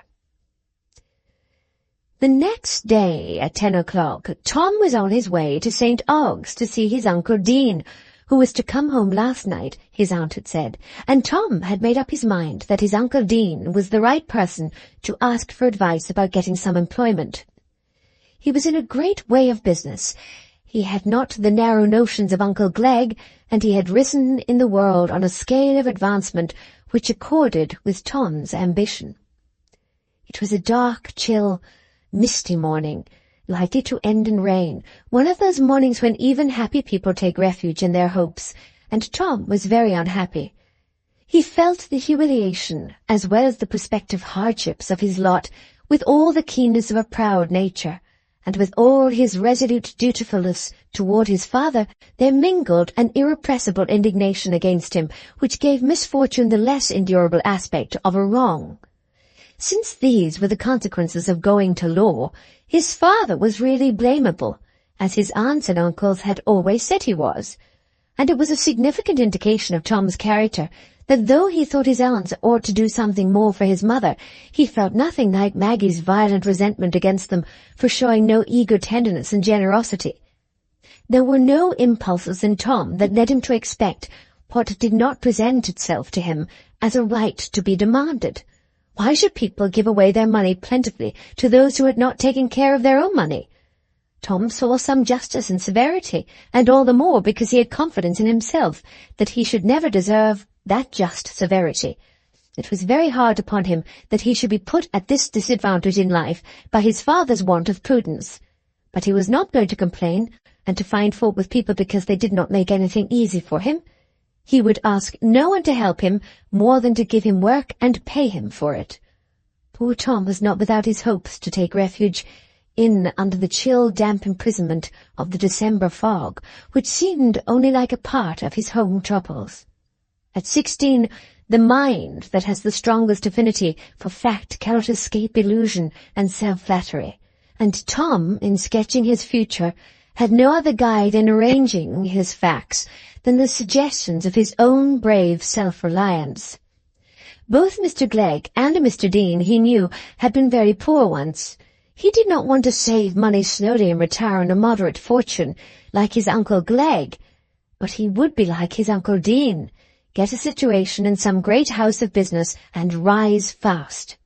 The next day at 10 o'clock, Tom was on his way to St. Ogg's to see his Uncle Dean, who was to come home last night, his aunt had said, and Tom had made up his mind that his Uncle Dean was the right person to ask for advice about getting some employment. He was in a great way of business. He had not the narrow notions of Uncle Glegg, and he had risen in the world on a scale of advancement which accorded with Tom's ambition. It was a dark, chill, misty morning, likely to end in rain, one of those mornings when even happy people take refuge in their hopes, and Tom was very unhappy. He felt the humiliation as well as the prospective hardships of his lot with all the keenness of a proud nature, and with all his resolute dutifulness toward his father there mingled an irrepressible indignation against him, which gave misfortune the less endurable aspect of a wrong. Since these were the consequences of going to law, his father was really blamable, as his aunts and uncles had always said he was, and it was a significant indication of Tom's character that though he thought his aunts ought to do something more for his mother, he felt nothing like Maggie's violent resentment against them for showing no eager tenderness and generosity. There were no impulses in Tom that led him to expect what did not present itself to him as a right to be demanded. Why should people give away their money plentifully to those who had not taken care of their own money? Tom saw some justice and severity, and all the more because he had confidence in himself that he should never deserve that just severity. It was very hard upon him that he should be put at this disadvantage in life by his father's want of prudence. But he was not going to complain and to find fault with people because they did not make anything easy for him. He would ask no one to help him more than to give him work and pay him for it. Poor Tom was not without his hopes to take refuge in under the chill, damp imprisonment of the December fog, which seemed only like a part of his home troubles. At 16, the mind that has the strongest affinity for fact cannot escape illusion and self-flattery, and Tom, in sketching his future, had no other guide in arranging his facts than the suggestions of his own brave self-reliance. Both Mr. Glegg and Mr. Dean, he knew, had been very poor once. He did not want to save money slowly and retire on a moderate fortune, like his Uncle Glegg, but he would be like his Uncle Dean, get a situation in some great house of business and rise fast.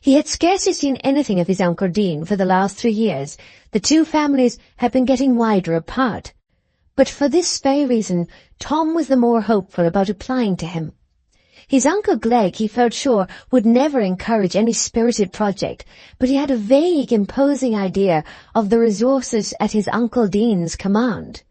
He had scarcely seen anything of his Uncle Dean for the last 3 years. The two families had been getting wider apart. But for this very reason, Tom was the more hopeful about applying to him. His Uncle Glegg, he felt sure, would never encourage any spirited project, but he had a vague, imposing idea of the resources at his Uncle Dean's command.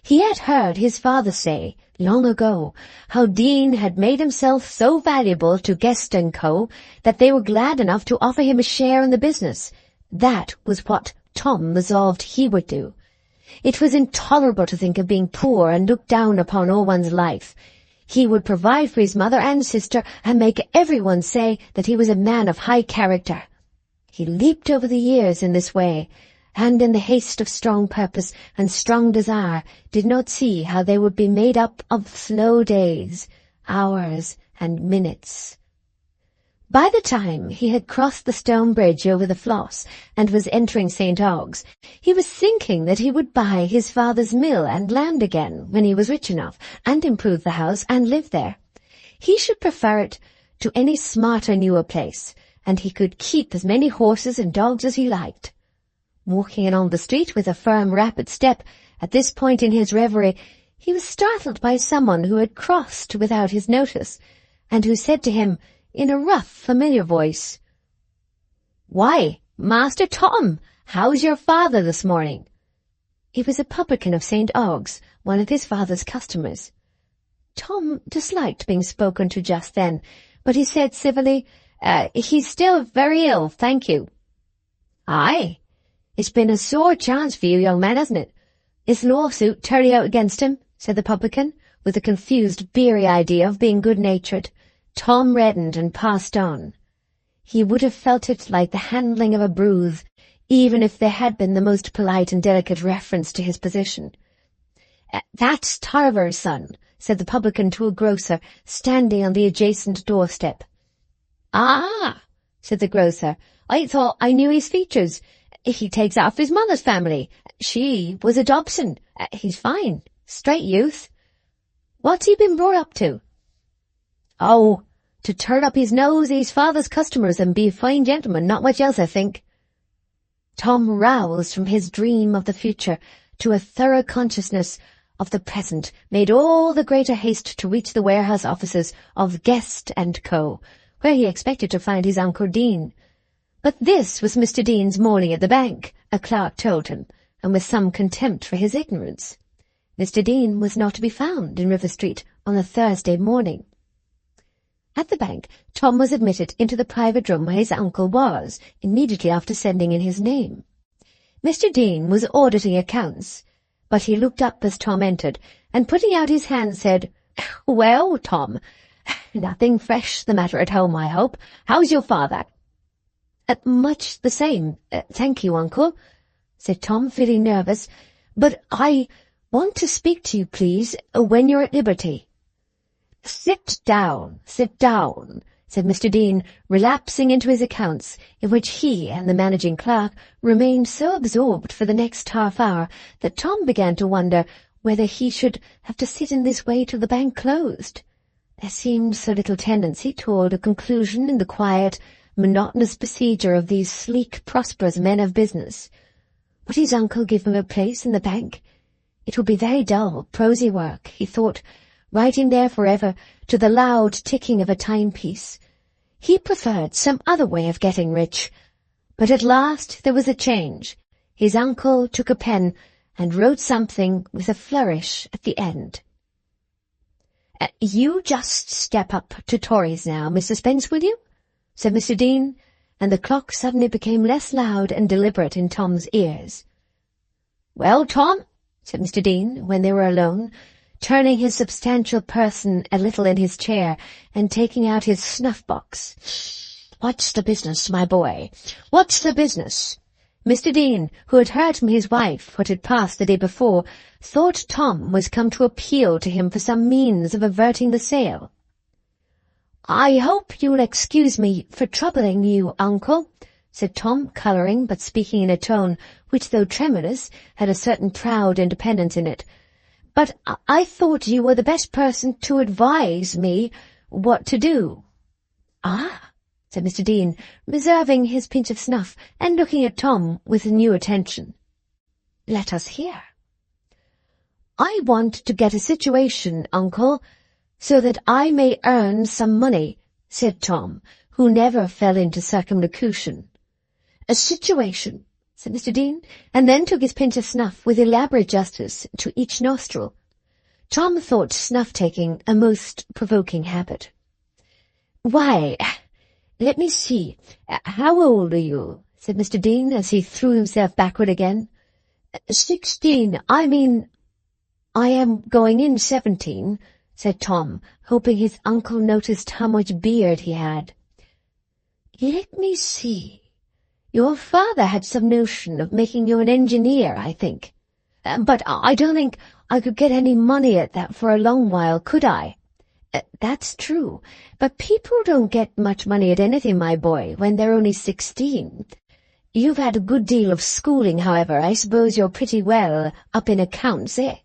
He had heard his father say, long ago, how Dean had made himself so valuable to Guest & Co. that they were glad enough to offer him a share in the business. That was what Tom resolved he would do. It was intolerable to think of being poor and looked down upon all one's life. He would provide for his mother and sister and make everyone say that he was a man of high character. He leaped over the years in this way, and in the haste of strong purpose and strong desire did not see how they would be made up of slow days, hours, and minutes. By the time he had crossed the stone bridge over the Floss and was entering St. Ogg's, he was thinking that he would buy his father's mill and land again when he was rich enough, and improve the house and live there. He should prefer it to any smarter, newer place, and he could keep as many horses and dogs as he liked. Walking along the street with a firm, rapid step, at this point in his reverie, he was startled by someone who had crossed without his notice, and who said to him, in a rough, familiar voice, "Why, Master Tom, how's your father this morning?" He was a publican of St. Ogg's, one of his father's customers. Tom disliked being spoken to just then, but he said civilly, "He's still very ill, thank you." "Aye, it's been a sore chance for you, young man, hasn't it? Is lawsuit turning out against him?" said the publican, with a confused, beery idea of being good-natured. Tom reddened and passed on. He would have felt it like the handling of a bruise, even if there had been the most polite and delicate reference to his position. "That's Tulliver's son," said the publican to a grocer standing on the adjacent doorstep. "Ah," said the grocer, "I thought I knew his features. He takes after his mother's family. She was a Dobson. He's fine, straight youth. What's he been brought up to?" "Oh, to turn up his nose at his father's customers and be a fine gentleman, not much else, I think." Tom roused from his dream of the future to a thorough consciousness of the present, made all the greater haste to reach the warehouse offices of Guest & Co., where he expected to find his Uncle Dean. But this was Mr. Dean's morning at the bank, a clerk told him, and with some contempt for his ignorance. Mr. Dean was not to be found in River Street on a Thursday morning. At the bank, Tom was admitted into the private room where his uncle was, immediately after sending in his name. Mr. Dean was auditing accounts, but he looked up as Tom entered, and putting out his hand said, "Well, Tom, nothing fresh the matter at home, I hope. How's your father?" "Much the same, thank you, uncle," said Tom, feeling nervous. "But I want to speak to you, please, when you're at liberty." Sit down, said Mr. Dean, relapsing into his accounts, in which he and the managing clerk remained so absorbed for the next half-hour that Tom began to wonder whether he should have to sit in this way till the bank closed. There seemed so little tendency toward a conclusion in the quiet, monotonous procedure of these sleek, prosperous men of business. Would his uncle give him a place in the bank? It would be very dull, prosy work, he thought, writing there forever to the loud ticking of a timepiece. He preferred some other way of getting rich. But at last there was a change. His uncle took a pen and wrote something with a flourish at the end. "You just step up to Tories now, Mr. Spence, will you?" said Mr. Dean, and the clock suddenly became less loud and deliberate in Tom's ears. "Well, Tom," said Mr. Dean, when they were alone, turning his substantial person a little in his chair and taking out his snuff-box. "What's the business, my boy? What's the business?" Mr. Dean, who had heard from his wife what had passed the day before, thought Tom was come to appeal to him for some means of averting the sale. "I hope you'll excuse me for troubling you, uncle," said Tom, colouring, but speaking in a tone which, though tremulous, had a certain proud independence in it. "But I thought you were the best person to advise me what to do." "Ah," said Mr. Dean, reserving his pinch of snuff and looking at Tom with new attention. "Let us hear." "I want to get a situation, uncle, so that I may earn some money," said Tom, who never fell into circumlocution. "A situation," said Mr. Dean, and then took his pinch of snuff with elaborate justice to each nostril. Tom thought snuff-taking a most provoking habit. "Why, let me see, how old are you?" said Mr. Dean, as he threw himself backward again. 16, I am going in 17, said Tom, hoping his uncle noticed how much beard he had. "Let me see. Your father had some notion of making you an engineer, I think. But I don't think I could get any money at that for a long while, could I?" "That's true, but people don't get much money at anything, my boy, when they're only 16. You've had a good deal of schooling, however. I suppose you're pretty well up in accounts, eh?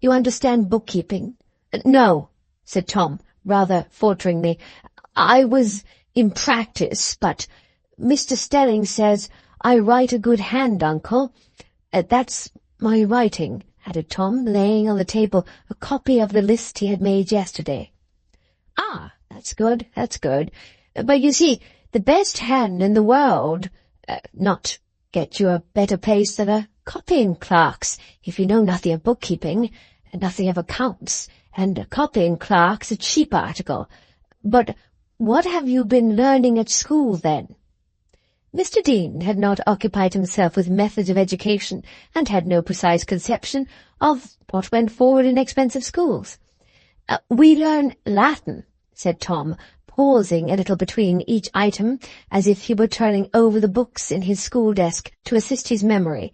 You understand bookkeeping?" "No," said Tom, rather falteringly. "I was in practice, but Mr. Stelling says I write a good hand, uncle. That's my writing," added Tom, laying on the table a copy of the list he had made yesterday. "Ah, that's good, that's good. But you see, the best hand in the world not get you a better place than a copying clerk's, if you know nothing of bookkeeping, and nothing of accounts, and a copying clerk's a cheap article. But what have you been learning at school, then?" Mr. Dean had not occupied himself with methods of education, and had no precise conception of what went forward in expensive schools. "We learn Latin," said Tom, pausing a little between each item, as if he were turning over the books in his school desk to assist his memory.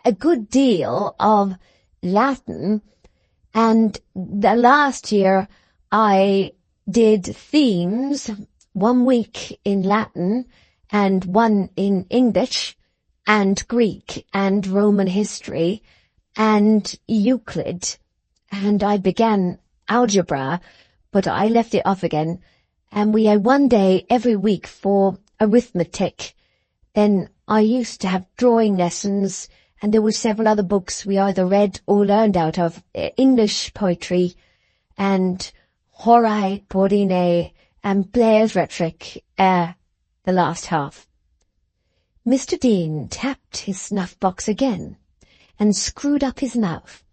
"A good deal of Latin, and the last year I did themes, 1 week in Latin, and 1 in English, and Greek, and Roman history, and Euclid, and I began algebra, but I left it off again, and we had 1 day every week for arithmetic. Then I used to have drawing lessons, and there were several other books we either read or learned out of, English poetry, and Horae, Paulinae, and Blair's rhetoric, the last half." Mr. Dean tapped his snuff-box again, and screwed up his mouth.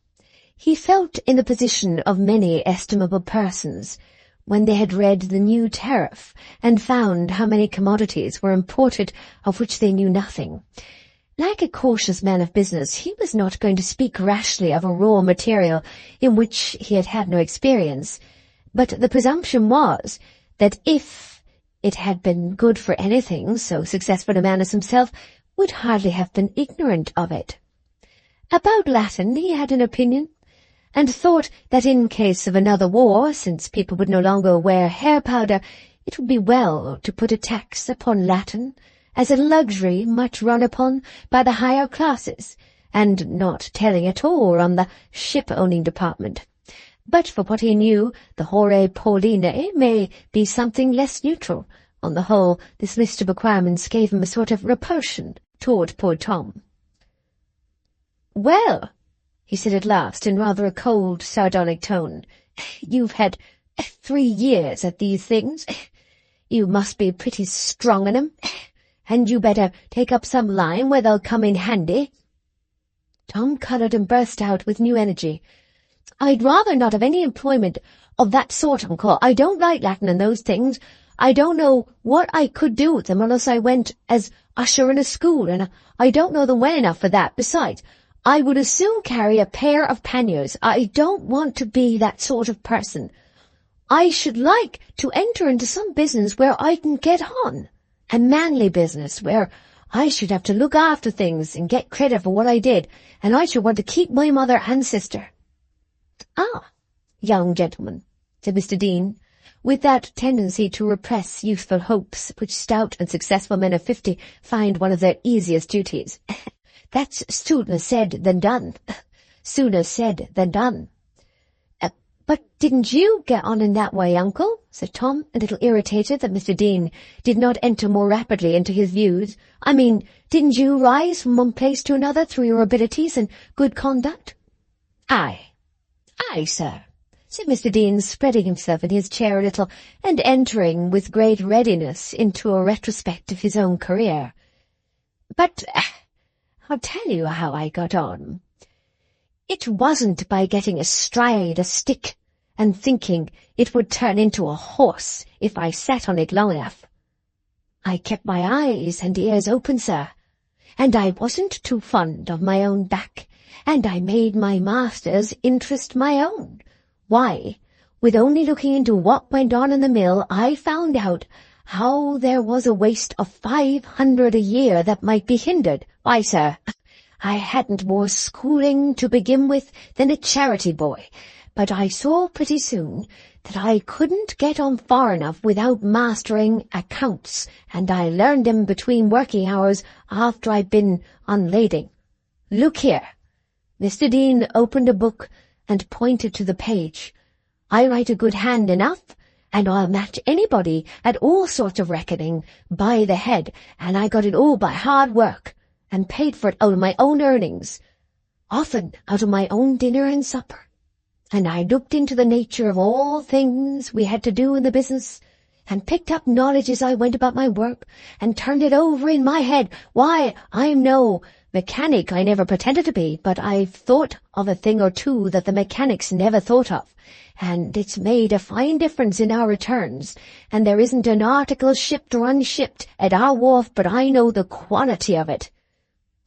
He felt in the position of many estimable persons, when they had read the new tariff, and found how many commodities were imported of which they knew nothing. Like a cautious man of business, he was not going to speak rashly of a raw material in which he had had no experience, but the presumption was that if it had been good for anything, so successful a man as himself would hardly have been ignorant of it. About Latin he had an opinion, and thought that in case of another war, since people would no longer wear hair powder, it would be well to put a tax upon Latin, as a luxury much run upon by the higher classes, and not telling at all on the ship-owning department. But for what he knew, the Horae Paulinae may be something less neutral. On the whole, this list of requirements gave him a sort of repulsion toward poor Tom. "Well," he said at last, in rather a cold, sardonic tone, "you've had 3 years at these things. You must be pretty strong in 'em, and you better take up some line where they'll come in handy." Tom coloured and burst out with new energy. "I'd rather not have any employment of that sort, uncle. I don't like Latin and those things. I don't know what I could do with them unless I went as usher in a school, and I don't know them well enough for that. Besides, I would as soon carry a pair of panniers. I don't want to be that sort of person. I should like to enter into some business where I can get on, a manly business where I should have to look after things and get credit for what I did, and I should want to keep my mother and sister." "Ah, young gentleman," said Mr. Dean, with that tendency to repress youthful hopes which stout and successful men of 50 find one of their easiest duties. "That's sooner said than done. Sooner said than done." "But didn't you get on in that way, uncle?" said Tom, a little irritated that Mr. Dean did not enter more rapidly into his views. "I mean, didn't you rise from one place to another through your abilities and good conduct?" Aye, sir," said Mr. Dean, spreading himself in his chair a little, and entering with great readiness into a retrospect of his own career. "But I'll tell you how I got on. It wasn't by getting astride a stick and thinking it would turn into a horse if I sat on it long enough. I kept my eyes and ears open, sir, and I wasn't too fond of my own back, and I made my master's interest my own. Why, with only looking into what went on in the mill, I found out how there was a waste of 500 a year that might be hindered. Why, sir, I hadn't more schooling to begin with than a charity boy, but I saw pretty soon that I couldn't get on far enough without mastering accounts, and I learned them between working hours after I'd been unlading. Look here." Mr. Dean opened a book and pointed to the page. "I write a good hand enough, and I'll match anybody at all sorts of reckoning by the head, and I got it all by hard work, and paid for it out of my own earnings, often out of my own dinner and supper. And I looked into the nature of all things we had to do in the business, and picked up knowledge as I went about my work, and turned it over in my head. Why, I'm no mechanic, I never pretended to be, but I've thought of a thing or two that the mechanics never thought of, and it's made a fine difference in our returns, and there isn't an article shipped or unshipped at our wharf but I know the quantity of it.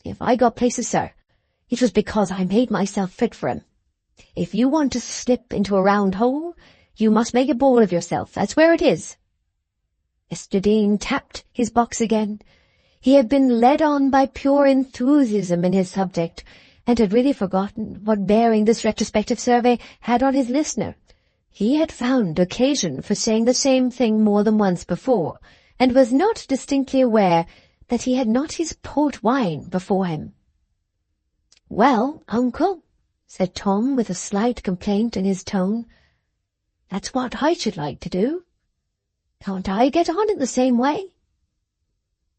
If I got places, sir, it was because I made myself fit for 'em. If you want to slip into a round hole, you must make a ball of yourself. That's where it is." Mr. Dean tapped his box again. He had been led on by pure enthusiasm in his subject, and had really forgotten what bearing this retrospective survey had on his listener. He had found occasion for saying the same thing more than once before, and was not distinctly aware that he had not his port wine before him. "Well, uncle," said Tom, with a slight complaint in his tone, "that's what I should like to do. Can't I get on in the same way?"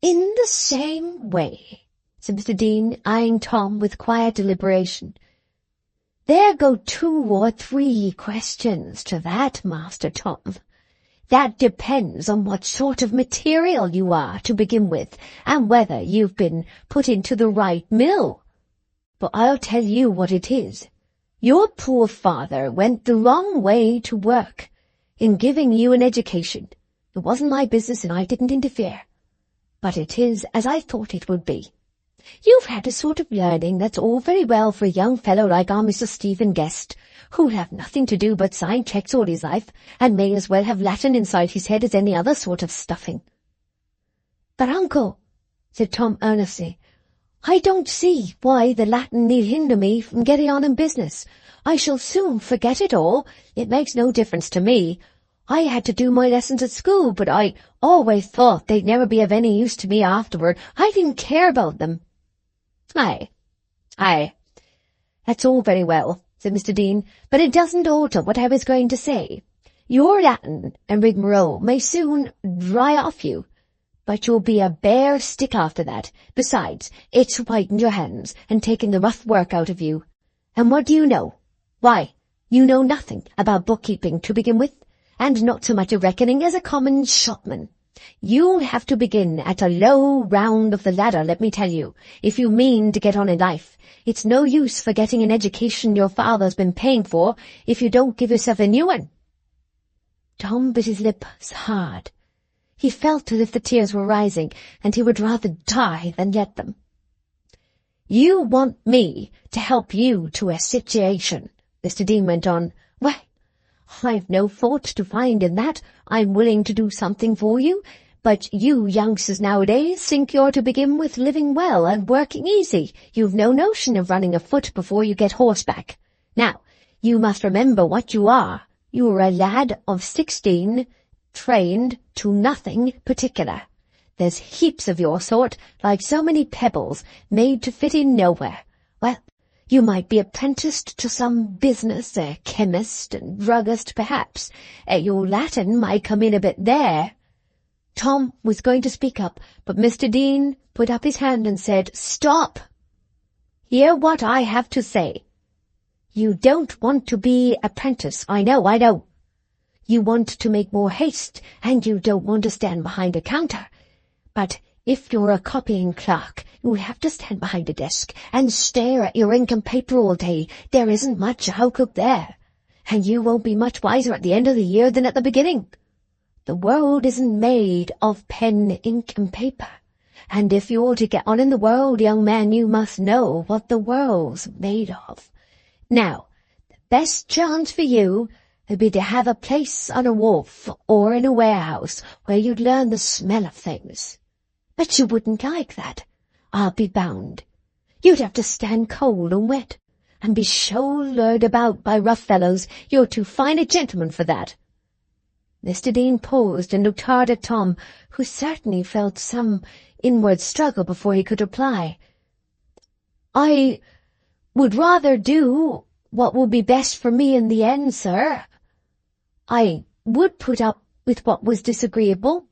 "In the same way," said Mr. Dean, eyeing Tom with quiet deliberation. "There go 2 or 3 questions to that, Master Tom. That depends on what sort of material you are to begin with, and whether you've been put into the right mill. But I'll tell you what it is. Your poor father went the wrong way to work in giving you an education. It wasn't my business, and I didn't interfere. But it is as I thought it would be. You've had a sort of learning that's all very well for a young fellow like our Mr. Stephen Guest, who'll have nothing to do but sign cheques all his life, and may as well have Latin inside his head as any other sort of stuffing." "But, uncle," said Tom earnestly, "I don't see why the Latin need hinder me from getting on in business. I shall soon forget it all. It makes no difference to me. I had to do my lessons at school, but I always thought they'd never be of any use to me afterward. I didn't care about them." Aye, that's all very well," said Mr. Dean, "but it doesn't alter what I was going to say. Your Latin and rigmarole may soon dry off you, but you'll be a bare stick after that. Besides, it's whitened your hands and taken the rough work out of you. And what do you know? Why, you know nothing about bookkeeping to begin with, and not so much a reckoning as a common shopman. You'll have to begin at a low round of the ladder, let me tell you, if you mean to get on in life. It's no use for getting an education your father's been paying for if you don't give yourself a new one." Tom bit his lips hard. He felt as if the tears were rising, and he would rather die than let them. "You want me to help you to a situation," Mr. Dean went on. "Well, I've no fault to find in that. I'm willing to do something for you, but you youngsters nowadays think you're to begin with living well and working easy. You've no notion of running afoot before you get horseback. Now, you must remember what you are. You're a lad of 16, trained to nothing particular. There's heaps of your sort, like so many pebbles, made to fit in nowhere. Well, you might be apprenticed to some business, a chemist and druggist perhaps. Your Latin might come in a bit there." Tom was going to speak up, but Mr. Dean put up his hand and said, "Stop! Hear what I have to say. You don't want to be apprentice, I know. You want to make more haste, and you don't want to stand behind a counter. But if you're a copying clerk, you'll have to stand behind a desk and stare at your ink and paper all day. There isn't much outlook there, and you won't be much wiser at the end of the year than at the beginning. The world isn't made of pen, ink, and paper, and if you're to get on in the world, young man, you must know what the world's made of. Now, the best chance for you would be to have a place on a wharf or in a warehouse where you'd learn the smell of things. But you wouldn't like that, I'll be bound. You'd have to stand cold and wet, and be shouldered about by rough fellows. You're too fine a gentleman for that." Mr. Dean paused and looked hard at Tom, who certainly felt some inward struggle before he could reply. "I would rather do what will be best for me in the end, sir. I would put up with what was disagreeable."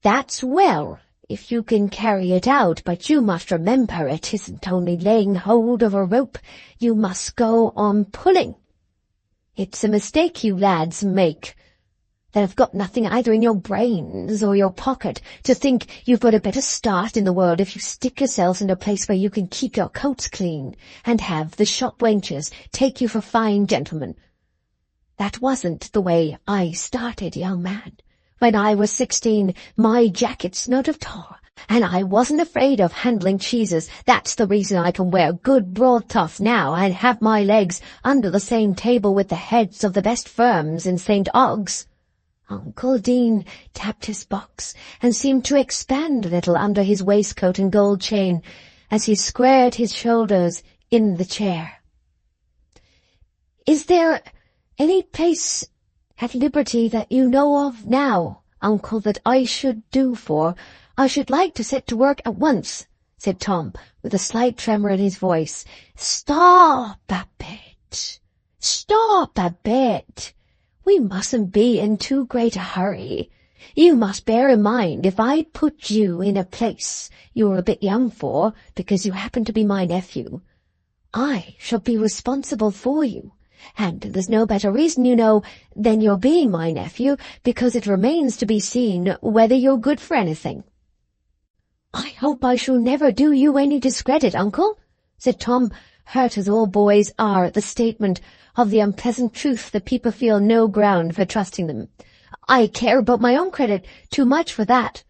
"That's well, if you can carry it out, but you must remember it isn't only laying hold of a rope. You must go on pulling. It's a mistake you lads make, that have got nothing either in your brains or your pocket, to think you've got a better start in the world if you stick yourselves in a place where you can keep your coats clean, and have the shop wenches take you for fine gentlemen. That wasn't the way I started, young man. When I was 16, my jacket smelt of tar, and I wasn't afraid of handling cheeses. That's the reason I can wear good broadcloth now and have my legs under the same table with the heads of the best firms in St. Ogg's." Uncle Dean tapped his box and seemed to expand a little under his waistcoat and gold chain as he squared his shoulders in the chair. "Is there any place at liberty that you know of now, uncle, that I should do for? I should like to set to work at once," said Tom, with a slight tremor in his voice. Stop a bit. We mustn't be in too great a hurry. You must bear in mind, if I put you in a place you're a bit young for, because you happen to be my nephew, I shall be responsible for you. And there's no better reason, you know, than your being my nephew, because it remains to be seen whether you're good for anything." "I hope I shall never do you any discredit, uncle," said Tom, hurt as all boys are at the statement of the unpleasant truth that people feel no ground for trusting them. "I care about my own credit too much for that."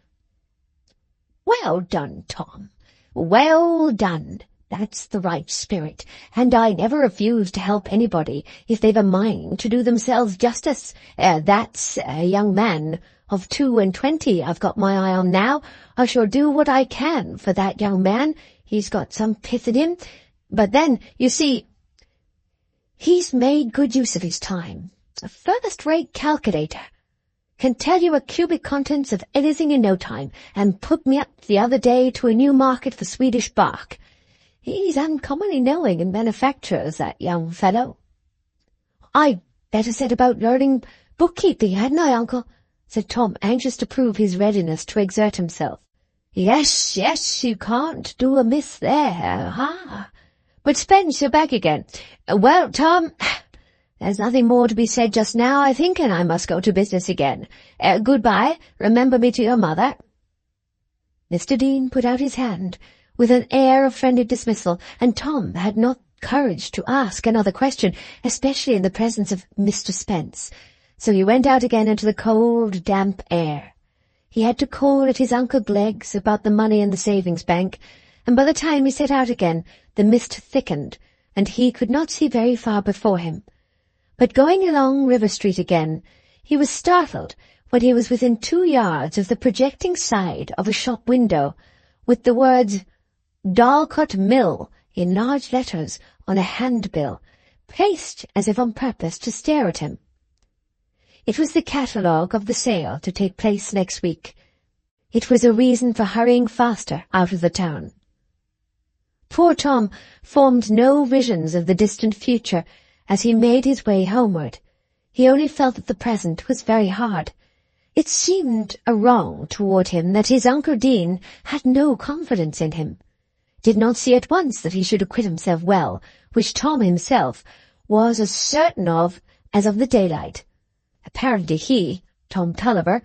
"Well done, Tom. Well done. That's the right spirit, and I never refuse to help anybody if they've a mind to do themselves justice. That's a young man of 22 I've got my eye on now. I shall do what I can for that young man. He's got some pith in him, but then, you see, he's made good use of his time. A first-rate calculator. Can tell you a cubic contents of anything in no time, and put me up the other day to a new market for Swedish bark. He's uncommonly knowing in manufactures, that young fellow. I'd better set about learning bookkeeping, hadn't I, uncle? Said Tom, anxious to prove his readiness to exert himself. Yes, you can't do amiss there, ha! But Spence, you're back again. Well, Tom, there's nothing more to be said just now, I think, and I must go to business again. Goodbye. Remember me to your mother. Mr. Dean put out his hand with an air of friendly dismissal, and Tom had not courage to ask another question, especially in the presence of Mr. Spence. So he went out again into the cold, damp air. He had to call at his Uncle Glegg's about the money in the savings bank, and by the time he set out again, the mist thickened, and he could not see very far before him. But going along River Street again, he was startled when he was within 2 yards of the projecting side of a shop window, with the words Dorlcote Mill in large letters on a handbill, placed as if on purpose to stare at him. It was the catalogue of the sale to take place next week. It was a reason for hurrying faster out of the town. Poor Tom formed no visions of the distant future as he made his way homeward. He only felt that the present was very hard. It seemed a wrong toward him that his Uncle Dean had no confidence in him, did not see at once that he should acquit himself well, which Tom himself was as certain of as of the daylight. Apparently he, Tom Tulliver,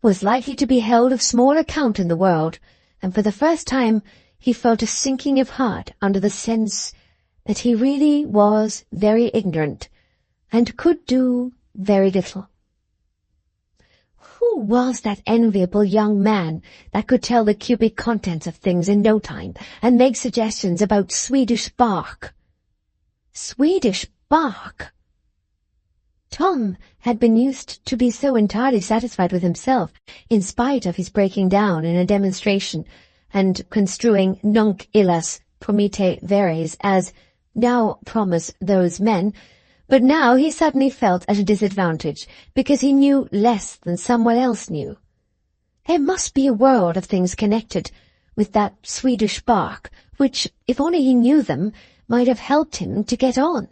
was likely to be held of small account in the world, and for the first time he felt a sinking of heart under the sense that he really was very ignorant, and could do very little. Who was that enviable young man that could tell the cubic contents of things in no time, and make suggestions about Swedish bark? Swedish bark! Tom had been used to be so entirely satisfied with himself, in spite of his breaking down in a demonstration, and construing nunc illas promite veres as now promise those men, but now he suddenly felt at a disadvantage, because he knew less than someone else knew. There must be a world of things connected with that Swedish bark, which, if only he knew them, might have helped him to get on.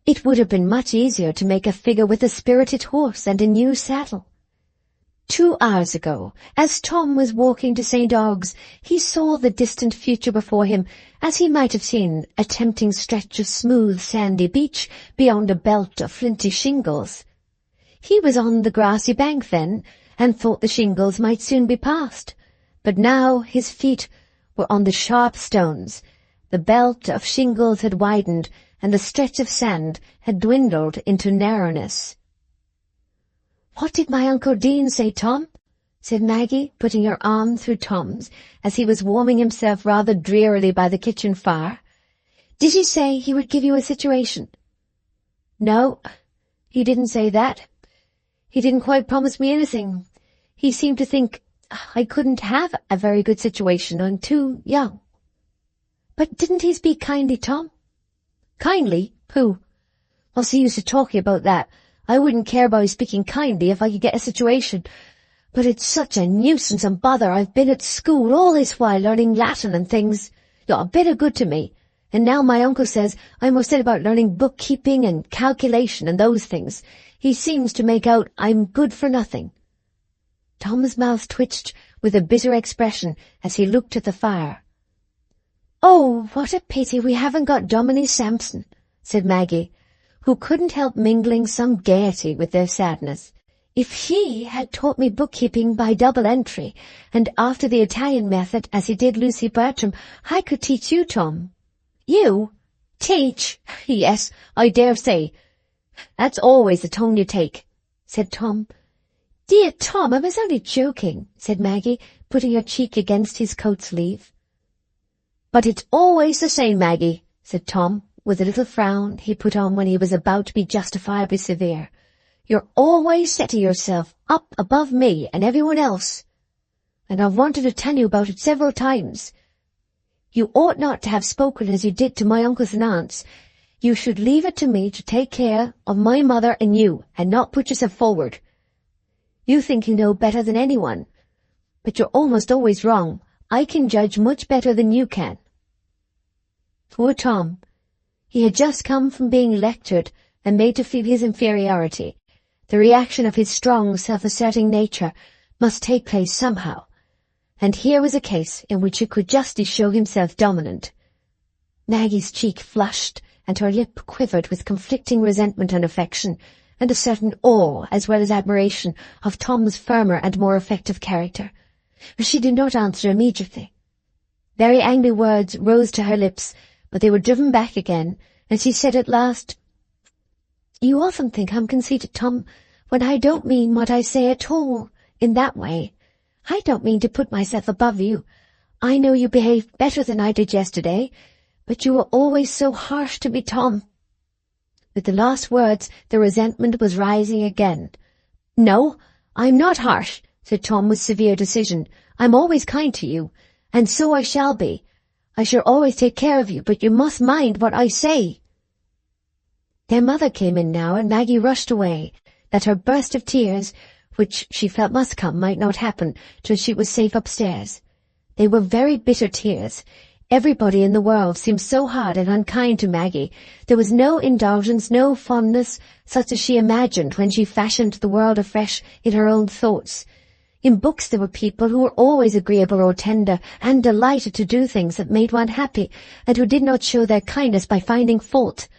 It would have been much easier to make a figure with a spirited horse and a new saddle. 2 hours ago, as Tom was walking to St. Ogg's, he saw the distant future before him, as he might have seen a tempting stretch of smooth sandy beach beyond a belt of flinty shingles. He was on the grassy bank then, and thought the shingles might soon be passed, but now his feet were on the sharp stones. The belt of shingles had widened, and the stretch of sand had dwindled into narrowness. "What did my Uncle Dean say, Tom?" said Maggie, putting her arm through Tom's, as he was warming himself rather drearily by the kitchen fire. "Did he say he would give you a situation?" "No, he didn't say that. He didn't quite promise me anything. He seemed to think I couldn't have a very good situation. I'm too young." "But didn't he speak kindly, Tom?" "Kindly? Pooh! What's the use of talking about that? I wouldn't care about his speaking kindly if I could get a situation. But it's such a nuisance and bother. I've been at school all this while learning Latin and things. You're a bit of good to me. And now my uncle says I must set about learning bookkeeping and calculation and those things. He seems to make out I'm good for nothing." Tom's mouth twitched with a bitter expression as he looked at the fire. "Oh, what a pity we haven't got Dominie Sampson," said Maggie, who couldn't help mingling some gaiety with their sadness. "If he had taught me bookkeeping by double entry, and after the Italian method as he did Lucy Bertram, I could teach you, Tom." "You? Teach? Yes, I dare say. That's always the tone you take," said Tom. "Dear Tom, I was only joking," said Maggie, putting her cheek against his coat sleeve. "But it's always the same, Maggie," said Tom, with a little frown he put on when he was about to be justifiably severe. "You're always setting yourself up above me and everyone else, and I've wanted to tell you about it several times. You ought not to have spoken as you did to my uncles and aunts. You should leave it to me to take care of my mother and you, and not put yourself forward. You think you know better than anyone, but you're almost always wrong. I can judge much better than you can." Poor Tom. He had just come from being lectured and made to feel his inferiority. The reaction of his strong, self-asserting nature must take place somehow, and here was a case in which he could justly show himself dominant. Maggie's cheek flushed, and her lip quivered with conflicting resentment and affection, and a certain awe as well as admiration of Tom's firmer and more effective character. She did not answer immediately. Very angry words rose to her lips, but they were driven back again, and she said at last, "You often think I'm conceited, Tom, when I don't mean what I say at all, in that way. I don't mean to put myself above you. I know you behaved better than I did yesterday, but you were always so harsh to me, Tom." With the last words, the resentment was rising again. "No, I'm not harsh," said Tom with severe decision. "I'm always kind to you, and so I shall be. I shall always take care of you, but you must mind what I say." Their mother came in now, and Maggie rushed away, that her burst of tears, which she felt must come, might not happen till she was safe upstairs. They were very bitter tears. Everybody in the world seemed so hard and unkind to Maggie. There was no indulgence, no fondness, such as she imagined when she fashioned the world afresh in her own thoughts. In books there were people who were always agreeable or tender, and delighted to do things that made one happy, and who did not show their kindness by finding fault.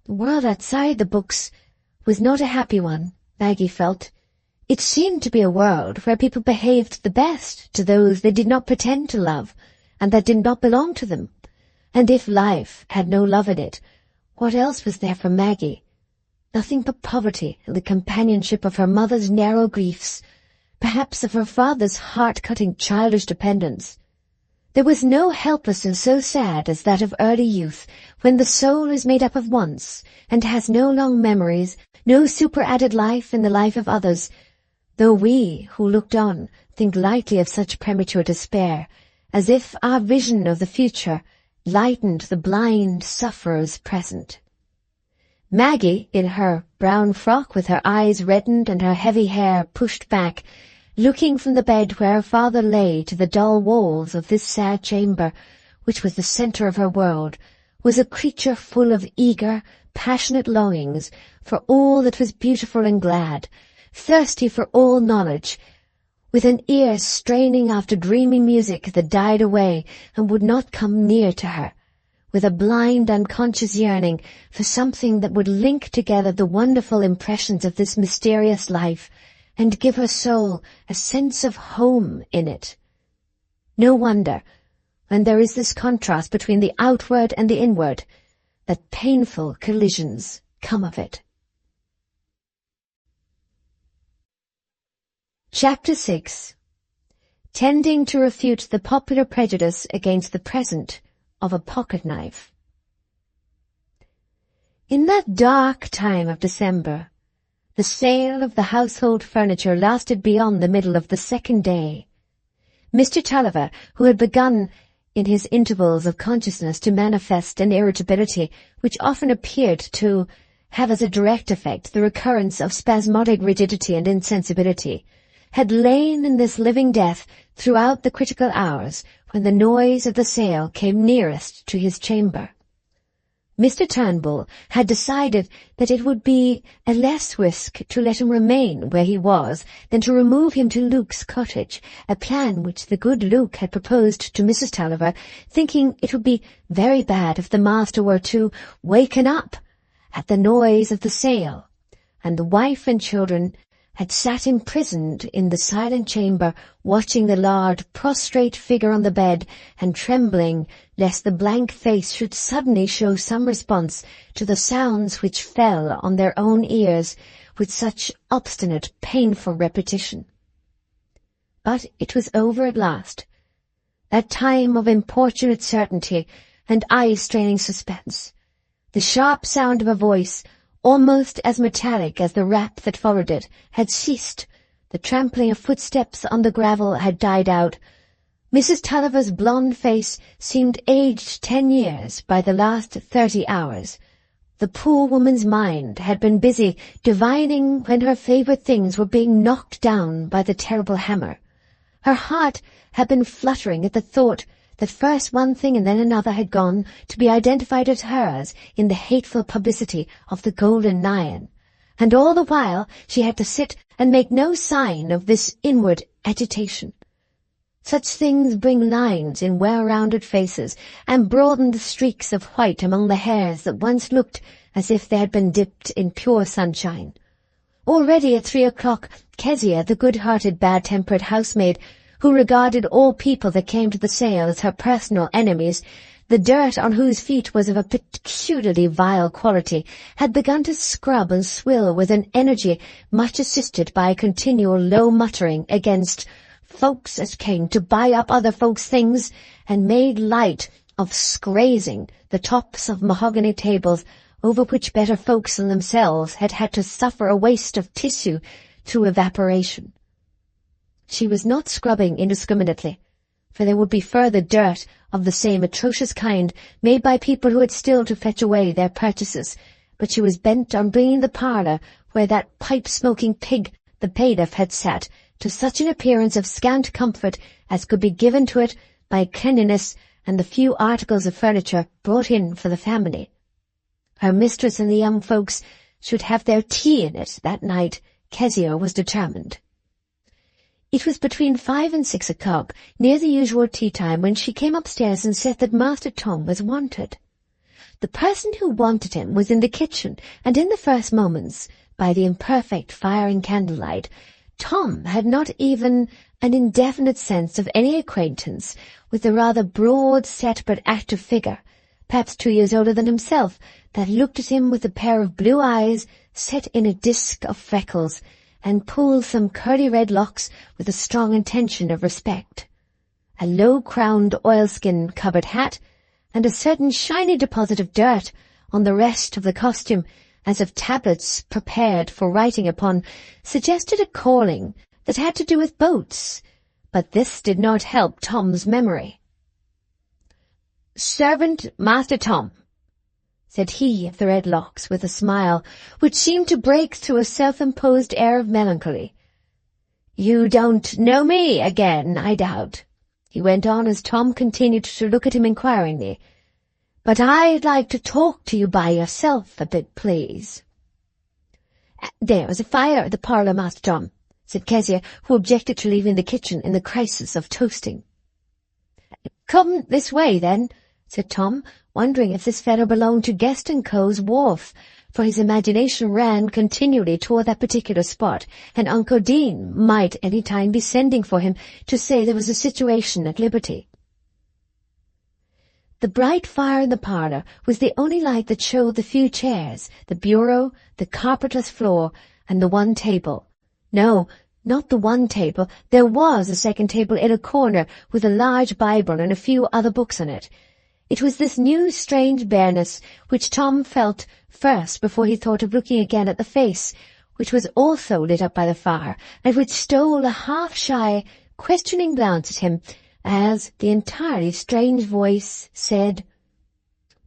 The world outside the books was not a happy one, Maggie felt. It seemed to be a world where people behaved the best to those they did not pretend to love, and that did not belong to them. And if life had no love in it, what else was there for Maggie? Nothing but poverty and the companionship of her mother's narrow griefs, perhaps of her father's heart-cutting childish dependence. There was no helplessness so sad as that of early youth, when the soul is made up of wants, and has no long memories, no superadded life in the life of others, though we, who looked on, think lightly of such premature despair, as if our vision of the future lightened the blind sufferer's present. Maggie, in her brown frock with her eyes reddened and her heavy hair pushed back, looking from the bed where her father lay to the dull walls of this sad chamber, which was the centre of her world, was a creature full of eager, passionate longings for all that was beautiful and glad, thirsty for all knowledge, with an ear straining after dreamy music that died away and would not come near to her, with a blind, unconscious yearning for something that would link together the wonderful impressions of this mysterious life and give her soul a sense of home in it. No wonder, when there is this contrast between the outward and the inward, that painful collisions come of it. Chapter 6. Tending to refute the popular prejudice against the present of a pocket-knife. In that dark time of December, the sale of the household furniture lasted beyond the middle of the second day. Mr. Tulliver, who had begun in his intervals of consciousness to manifest an irritability which often appeared to have as a direct effect the recurrence of spasmodic rigidity and insensibility, had lain in this living death throughout the critical hours when the noise of the sale came nearest to his chamber. Mr. Turnbull had decided that it would be a less risk to let him remain where he was than to remove him to Luke's cottage, a plan which the good Luke had proposed to Mrs. Tulliver, thinking it would be very bad if the master were to waken up at the noise of the sale, and the wife and children had sat imprisoned in the silent chamber, watching the large, prostrate figure on the bed, and trembling lest the blank face should suddenly show some response to the sounds which fell on their own ears with such obstinate, painful repetition. But it was over at last, that time of importunate certainty and eye-straining suspense. The sharp sound of a voice, almost as metallic as the rap that followed it, had ceased. The trampling of footsteps on the gravel had died out. Mrs. Tulliver's blonde face seemed aged 10 years by the last 30 hours. The poor woman's mind had been busy divining when her favourite things were being knocked down by the terrible hammer. Her heart had been fluttering at the thought that first one thing and then another had gone to be identified as hers in the hateful publicity of the Golden Lion, and all the while she had to sit and make no sign of this inward agitation. Such things bring lines in well-rounded faces and broaden the streaks of white among the hairs that once looked as if they had been dipped in pure sunshine. Already at 3 o'clock, Kezia, the good-hearted, bad-tempered housemaid, who regarded all people that came to the sale as her personal enemies, the dirt on whose feet was of a peculiarly vile quality, had begun to scrub and swill with an energy much assisted by a continual low muttering against folks as came to buy up other folks' things, and made light of scrazing the tops of mahogany tables over which better folks than themselves had had to suffer a waste of tissue through evaporation. She was not scrubbing indiscriminately, for there would be further dirt of the same atrocious kind made by people who had still to fetch away their purchases, but she was bent on bringing the parlour where that pipe-smoking pig, the bailiff, had sat, to such an appearance of scant comfort as could be given to it by cleanliness and the few articles of furniture brought in for the family. Her mistress and the young folks should have their tea in it that night, Kezia was determined. It was between 5 and 6 o'clock, near the usual tea-time, when she came upstairs and said that Master Tom was wanted. The person who wanted him was in the kitchen, and in the first moments, by the imperfect fire and candlelight, Tom had not even an indefinite sense of any acquaintance with the rather broad-set but active figure, perhaps 2 years older than himself, that looked at him with a pair of blue eyes set in a disk of freckles, and pulled some curly red locks with a strong intention of respect. A low-crowned oilskin-covered hat, and a certain shiny deposit of dirt on the rest of the costume, as of tablets prepared for writing upon, suggested a calling that had to do with boats, but this did not help Tom's memory. "Servant, Master Tom," said he of the red locks, with a smile which seemed to break through a self-imposed air of melancholy. "You don't know me again, I doubt," he went on as Tom continued to look at him inquiringly. "But I'd like to talk to you by yourself a bit, please." "There's a fire at the parlour, Master Tom," said Kezia, who objected to leaving the kitchen in the crisis of toasting. "Come this way, then," said Tom, wondering if this fellow belonged to Guest & Co.'s wharf, for his imagination ran continually toward that particular spot, and Uncle Dean might any time be sending for him to say there was a situation at liberty. The bright fire in the parlour was the only light that showed the few chairs, the bureau, the carpetless floor, and the one table. No, not the one table. There was a second table in a corner with a large Bible and a few other books on it. It was this new strange bareness which Tom felt first before he thought of looking again at the face, which was also lit up by the fire, and which stole a half-shy, questioning glance at him, as the entirely strange voice said,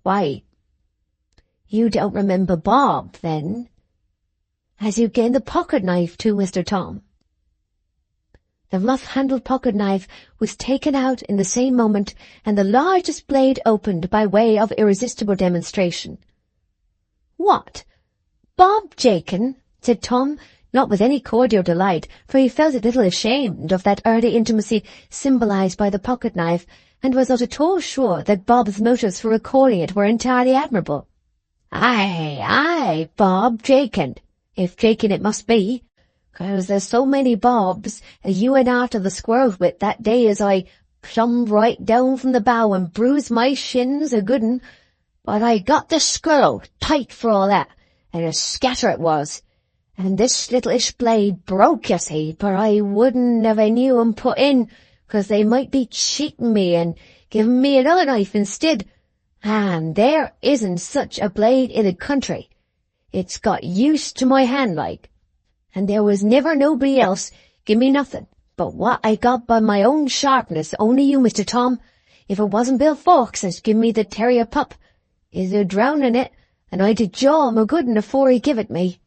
"Why, you don't remember Bob, then? Has you gained the pocket-knife too, Mr. Tom?" The rough-handled pocket-knife was taken out in the same moment, and the largest blade opened by way of irresistible demonstration. "What, Bob Jakin?" said Tom, not with any cordial delight, for he felt a little ashamed of that early intimacy symbolized by the pocket-knife, and was not at all sure that Bob's motives for recalling it were entirely admirable. Aye, Bob Jakin, if Jakin it must be, 'cause there's so many Bobs as you went after the squirrels with that day as I plumbed right down from the bough and bruised my shins a good 'un. But I got the squirrel tight for all that, and a scatter it was. And this little-ish blade broke, you see, but I wouldn't have knew 'em put in, 'cause they might be cheating me and giving me another knife instead. And there isn't such a blade in the country. It's got used to my hand like. And there was never nobody else give me nothing but what I got by my own sharpness, only you, Mr. Tom. If it wasn't Bill Fawkes as give me the terrier pup, is a drowning it, and I did jaw him a good un afore he give it me."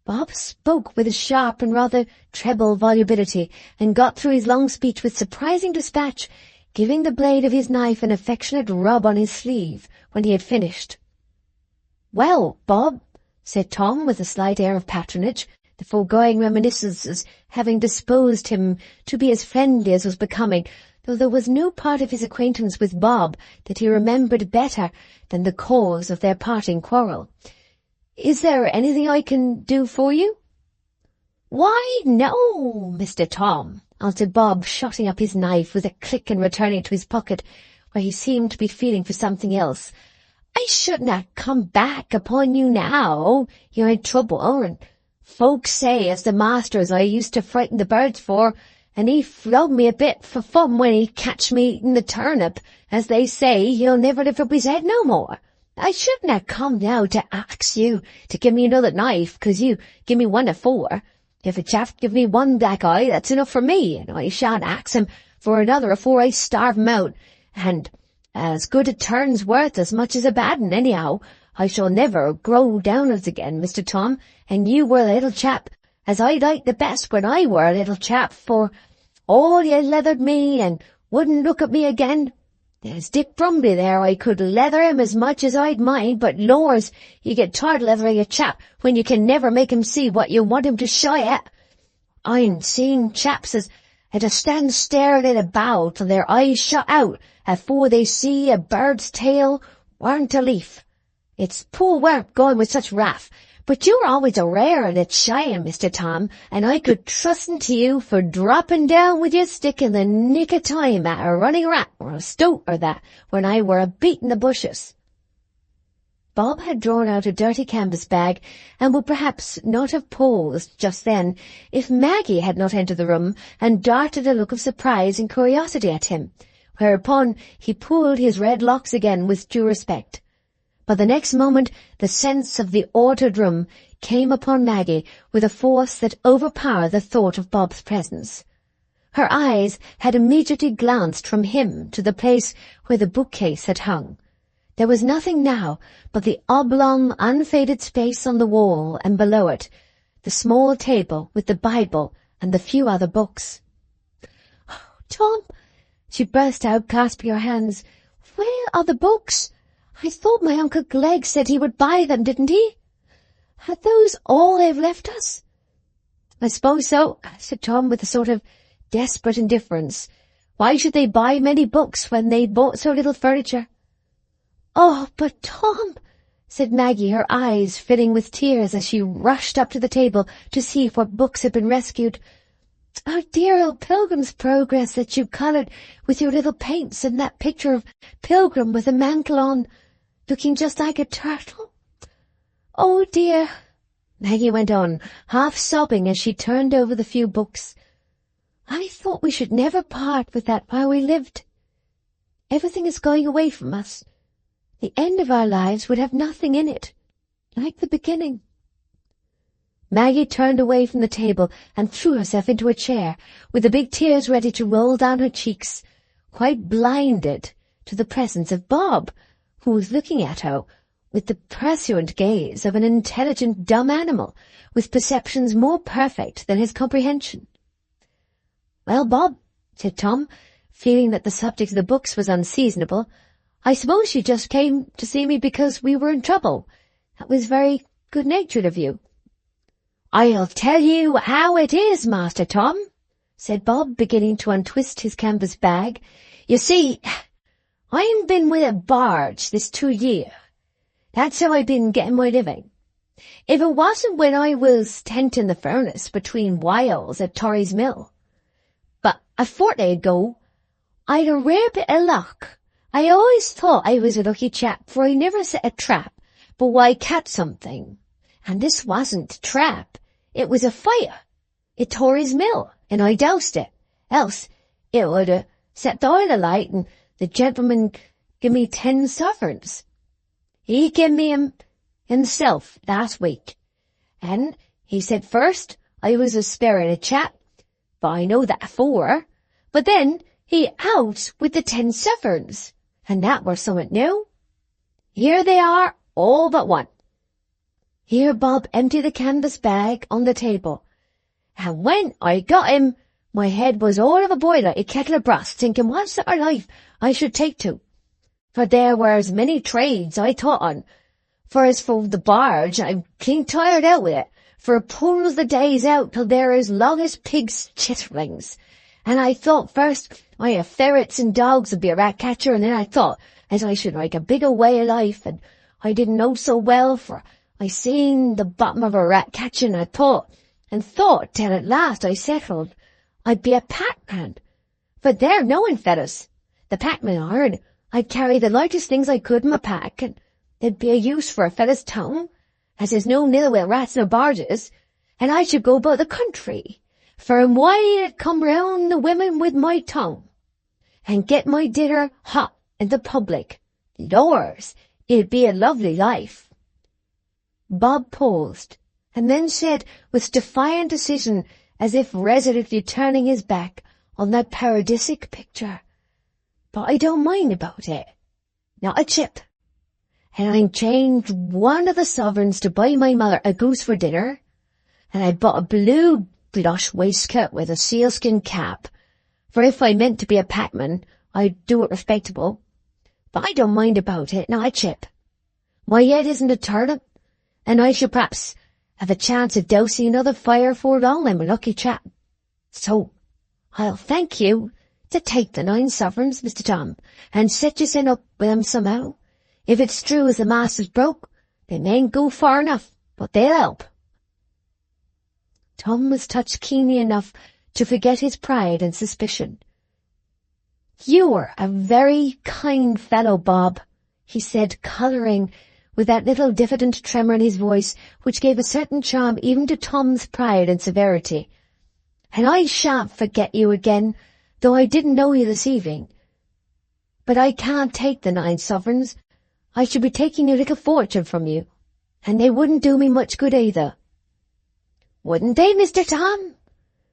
Bob spoke with a sharp and rather treble volubility, and got through his long speech with surprising dispatch, giving the blade of his knife an affectionate rub on his sleeve when he had finished. "Well, Bob," said Tom, with a slight air of patronage, the foregoing reminiscences having disposed him to be as friendly as was becoming, though there was no part of his acquaintance with Bob that he remembered better than the cause of their parting quarrel. "Is there anything I can do for you?" "Why, no, Mr. Tom," answered Bob, shutting up his knife with a click and returning it to his pocket, where he seemed to be feeling for something else. "I shouldn't have come back upon you now. You're in trouble, and folks say as the master as I used to frighten the birds for, and he flogged me a bit for fun when he catched me eating the turnip, as they say he'll never lift up his head no more. I shouldn't have come now to ax you to give me another knife, 'cause you give me one afore. If a chap give me one black eye, that's enough for me, and I shan't ax him for another afore I starve him out, and as good a turn's worth as much as a bad un, anyhow. I shall never grow downwards again, Mr. Tom, and you were the little chap as I liked the best when I were a little chap, for all you leathered me and wouldn't look at me again. There's Dick Brumby there, I could leather him as much as I'd mind, but lors, you get tired leathering a chap when you can never make him see what you want him to shy at. I'm seeing chaps as to stand staring at a bough till their eyes shut out afore they see a bird's tail warn't a leaf. It's poor work going with such wrath, but you're always a rare and a shying, Mr. Tom, and I could trust to you for dropping down with your stick in the nick of time at a running rat or a stoat or that, when I were a beating the bushes." Bob had drawn out a dirty canvas bag, and would perhaps not have paused just then if Maggie had not entered the room and darted a look of surprise and curiosity at him, whereupon he pulled his red locks again with due respect. But the next moment the sense of the ordered room came upon Maggie with a force that overpowered the thought of Bob's presence. Her eyes had immediately glanced from him to the place where the bookcase had hung. There was nothing now but the oblong, unfaded space on the wall, and below it, the small table with the Bible and the few other books. "Oh, Tom," she burst out, clasping her hands, "where are the books? I thought my Uncle Glegg said he would buy them, didn't he? Are those all they've left us?" "I suppose so," said Tom, with a sort of desperate indifference. "Why should they buy many books when they bought so little furniture?" "Oh, but Tom," said Maggie, her eyes filling with tears as she rushed up to the table to see what books had been rescued. "Our dear old Pilgrim's Progress that you coloured with your little paints, and that picture of Pilgrim with a mantle on, looking just like a turtle. Oh dear," Maggie went on, half sobbing as she turned over the few books. "I thought we should never part with that while we lived. Everything is going away from us. The end of our lives would have nothing in it, like the beginning." Maggie turned away from the table and threw herself into a chair, with the big tears ready to roll down her cheeks, quite blinded to the presence of Bob, who was looking at her with the pursuant gaze of an intelligent dumb animal, with perceptions more perfect than his comprehension. "Well, Bob," said Tom, feeling that the subject of the books was unseasonable, "I suppose you just came to see me because we were in trouble. That was very good-natured of you." "I'll tell you how it is, Master Tom," said Bob, beginning to untwist his canvas bag. "You see, I'm been with a barge this 2 year. That's how I've been getting my living. If it wasn't when I was tenting the furnace between whiles at Torrey's Mill. But a fortnight ago, I'd a rare bit of luck. I always thought I was a lucky chap, for I never set a trap, but why catch something. And this wasn't a trap, it was a fire at Torrey's Mill, and I doused it. Else it would have set the oil alight, and the gentleman give me 10 sovereigns. He give me 'em himself last week, and he said first I was a sparing a chap, but I know that afore. But then he out with the 10 sovereigns, and that were somewhat new. Here they are all but one." Here Bob emptied the canvas bag on the table. "And when I got him, my head was all of a boil like a kettle of brass, thinking what sort of life I should take to. For there were as many trades I thought on. For as for the barge, I'm clean tired out with it, for it pulls the days out till they're as long as pigs' chitterlings. And I thought first, if ferrets and dogs would be a rat catcher, and then I thought as I should like a bigger way of life, and I didn't know so well, for I seen the bottom of a rat catcher, and I thought, till at last I settled I'd be a packman. For they're knowing fellas, the packmen are, and I'd carry the lightest things I could in my pack, and there'd be a use for a fella's tongue, as there's no nil with rats nor barges, and I should go about the country, for and why I'd come round the women with my tongue, and get my dinner hot in the public. Lors, it'd be a lovely life." Bob paused, and then said with defiant decision, as if resolutely turning his back on that paradisic picture, "But I don't mind about it. Not a chip. And I changed one of the sovereigns to buy my mother a goose for dinner, and I bought a blue plush waistcoat with a sealskin cap, for if I meant to be a packman, I'd do it respectable. But I don't mind about it, not a chip. My head isn't a turnip, and I should perhaps have a chance of dousing another fire for long, I'm a lucky chap. So, I'll thank you to take the 9 sovereigns, Mr. Tom, and set you up with 'em somehow. If it's true as the master's broke, they mayn't go far enough, but they'll help." Tom was touched keenly enough to forget his pride and suspicion. "You're a very kind fellow, Bob," he said, colouring with that little diffident tremor in his voice which gave a certain charm even to Tom's pride and severity. "And I shan't forget you again, though I didn't know you this evening. But I can't take the 9 sovereigns. I should be taking a little fortune from you, and they wouldn't do me much good either." "Wouldn't they, Mr. Tom?"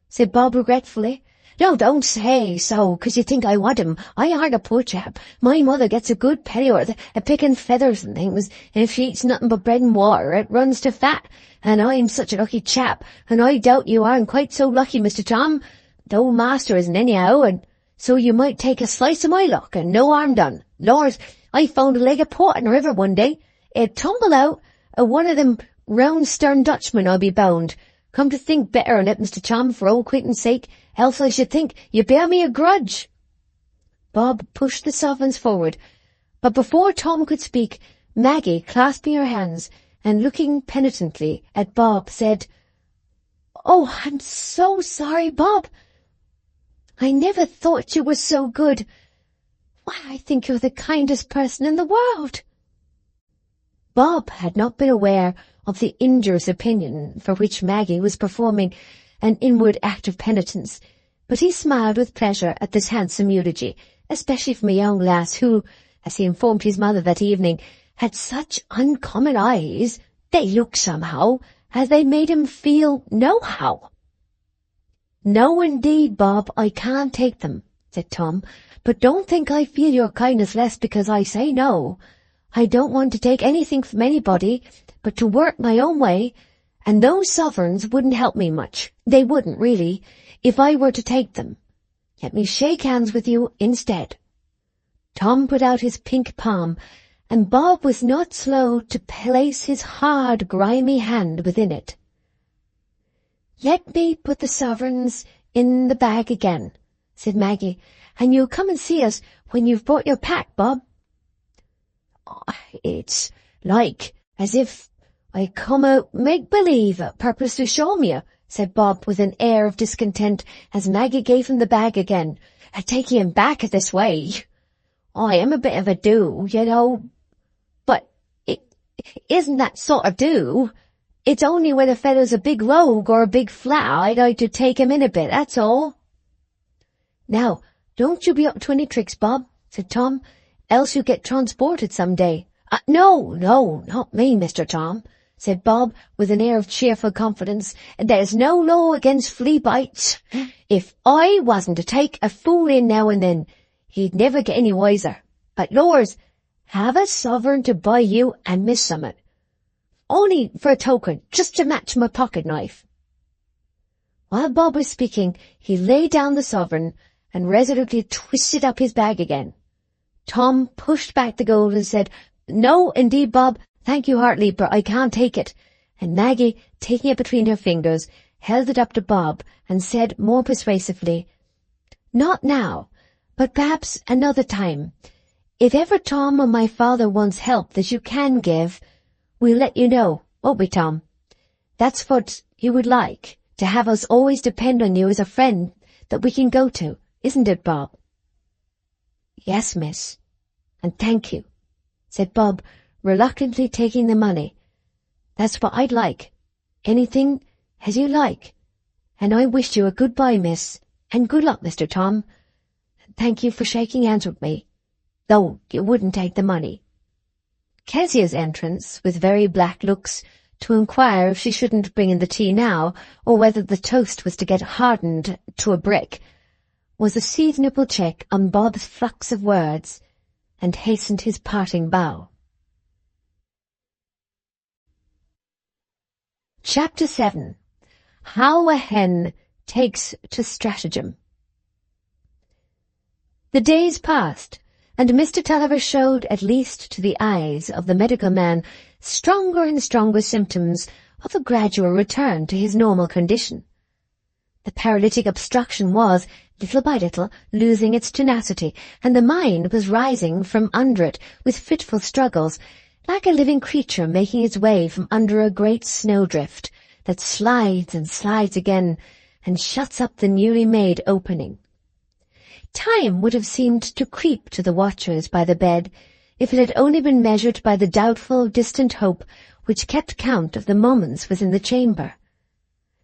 said Bob regretfully. "No, don't say so, 'cause you think I want 'em. I aren't a poor chap. My mother gets a good pennyworth at picking feathers and things, and if she eats nothing but bread and water, it runs to fat. And I'm such a lucky chap, and I doubt you aren't quite so lucky, Mr. Tom, though master isn't anyhow, and so you might take a slice of my luck, and no harm done. Lors, I found a leg of port in the river one day. It tumbled out of one of them round-stern Dutchmen, I'll be bound. Come to think better on it, Mr. Tom, for old acquaintance' sake, else I should think you bear me a grudge." Bob pushed the sovereigns forward, but before Tom could speak, Maggie, clasping her hands and looking penitently at Bob, said, "Oh, I'm so sorry, Bob. I never thought you were so good. Why, I think you're the kindest person in the world." Bob had not been aware of the injurious opinion for which Maggie was performing an inward act of penitence, but he smiled with pleasure at this handsome eulogy, especially from a young lass who, as he informed his mother that evening, had such uncommon eyes, they looked somehow, as they made him feel nohow. "No, indeed, Bob, I can't take them," said Tom, "but don't think I feel your kindness less because I say no. I don't want to take anything from anybody, but to work my own way, and those sovereigns wouldn't help me much. They wouldn't, really, if I were to take them. Let me shake hands with you instead." Tom put out his pink palm, and Bob was not slow to place his hard, grimy hand within it. "Let me put the sovereigns in the bag again," said Maggie, "and you'll come and see us when you've brought your pack, Bob." "It's like as if I come out make-believe a purpose to show 'em you," said Bob with an air of discontent as Maggie gave him the bag again. "Taking him back this way. I am a bit of a do, you know, but it isn't that sort of do. It's only when a fellow's a big rogue or a big flat I'd like to take him in a bit, that's all." "Now, don't you be up to any tricks, Bob," said Tom, "else you'll get transported some day." No, not me, Mr. Tom," said Bob with an air of cheerful confidence. "There's no law against flea bites. If I wasn't to take a fool in now and then, he'd never get any wiser. But, Lors, Have a sovereign to buy you and Miss Summit. Only for a token, just to match my pocket knife." While Bob was speaking, he laid down the sovereign and resolutely twisted up his bag again. Tom pushed back the gold and said, "No, indeed, Bob, thank you heartily, but I can't take it." And Maggie, taking it between her fingers, held it up to Bob and said more persuasively, "Not now, but perhaps another time. If ever Tom or my father wants help that you can give, we'll let you know, won't we, Tom? That's what you would like, to have us always depend on you as a friend that we can go to, isn't it, Bob?" "Yes, miss, and thank you," said Bob, reluctantly taking the money. "That's what I'd like. Anything as you like. And I wish you a good-bye, miss, and good luck, Mr. Tom. Thank you for shaking hands with me, though you wouldn't take the money." Kezia's entrance, with very black looks, to inquire if she shouldn't bring in the tea now, or whether the toast was to get hardened to a brick, was a seasonable check on Bob's flux of words, and hastened his parting bow. Chapter 7. How a Hen Takes to Stratagem. The days passed, and Mr. Tulliver showed, at least to the eyes of the medical man, stronger and stronger symptoms of a gradual return to his normal condition. The paralytic obstruction was, little by little, losing its tenacity, and the mind was rising from under it with fitful struggles, like a living creature making its way from under a great snowdrift that slides and slides again and shuts up the newly made opening. Time would have seemed to creep to the watchers by the bed if it had only been measured by the doubtful, distant hope which kept count of the moments within the chamber.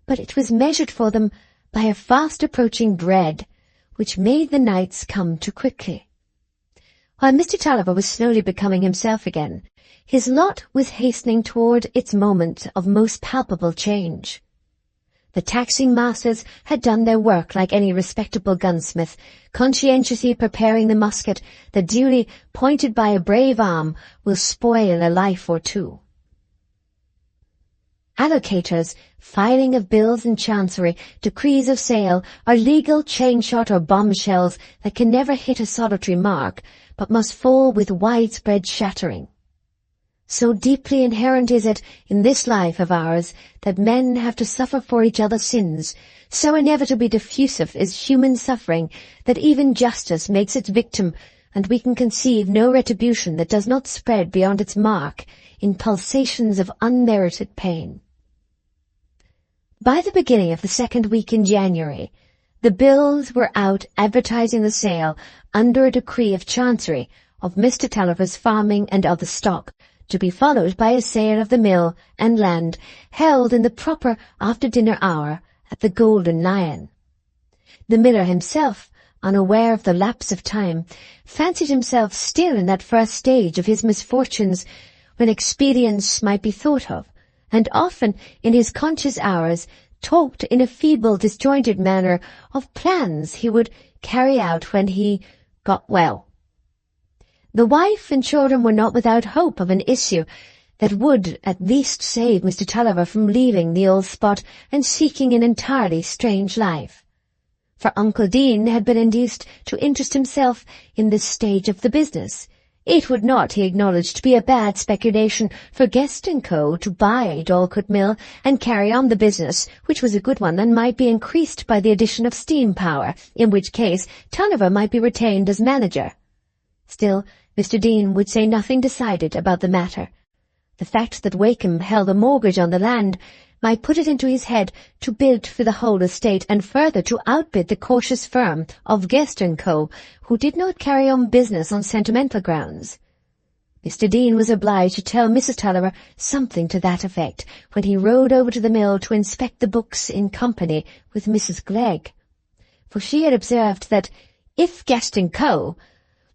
But it was measured for them by a fast-approaching dread which made the nights come too quickly. While Mr. Tulliver was slowly becoming himself again, his lot was hastening toward its moment of most palpable change. The taxing masters had done their work like any respectable gunsmith, conscientiously preparing the musket that, duly pointed by a brave arm, will spoil a life or two. Allocators, filing of bills in chancery, decrees of sale, are legal chain-shot or bombshells that can never hit a solitary mark, but must fall with widespread shattering. So deeply inherent is it in this life of ours that men have to suffer for each other's sins, so inevitably diffusive is human suffering that even justice makes its victim, and we can conceive no retribution that does not spread beyond its mark in pulsations of unmerited pain. By the beginning of the second week in January, the bills were out advertising the sale, under a decree of Chancery, of Mr. Tulliver's farming and other stock, to be followed by a sale of the mill and land held in the proper after-dinner hour at the Golden Lion. The miller himself, unaware of the lapse of time, fancied himself still in that first stage of his misfortunes when expedients might be thought of, and often in his conscious hours talked in a feeble, disjointed manner of plans he would carry out when he got well. The wife and children were not without hope of an issue that would at least save Mr. Tulliver from leaving the old spot and seeking an entirely strange life. For Uncle Dean had been induced to interest himself in this stage of the business. It would not, he acknowledged, be a bad speculation for Guest & Co. to buy Dorlcote Mill and carry on the business, which was a good one and might be increased by the addition of steam power, in which case Tulliver might be retained as manager. Still, Mr. Dean would say nothing decided about the matter. The fact that Wakem held a mortgage on the land might put it into his head to bid for the whole estate, and further to outbid the cautious firm of Guest & Co., who did not carry on business on sentimental grounds. Mr. Dean was obliged to tell Mrs. Tulliver something to that effect when he rode over to the mill to inspect the books in company with Mrs. Glegg, for she had observed that if Guest & Co.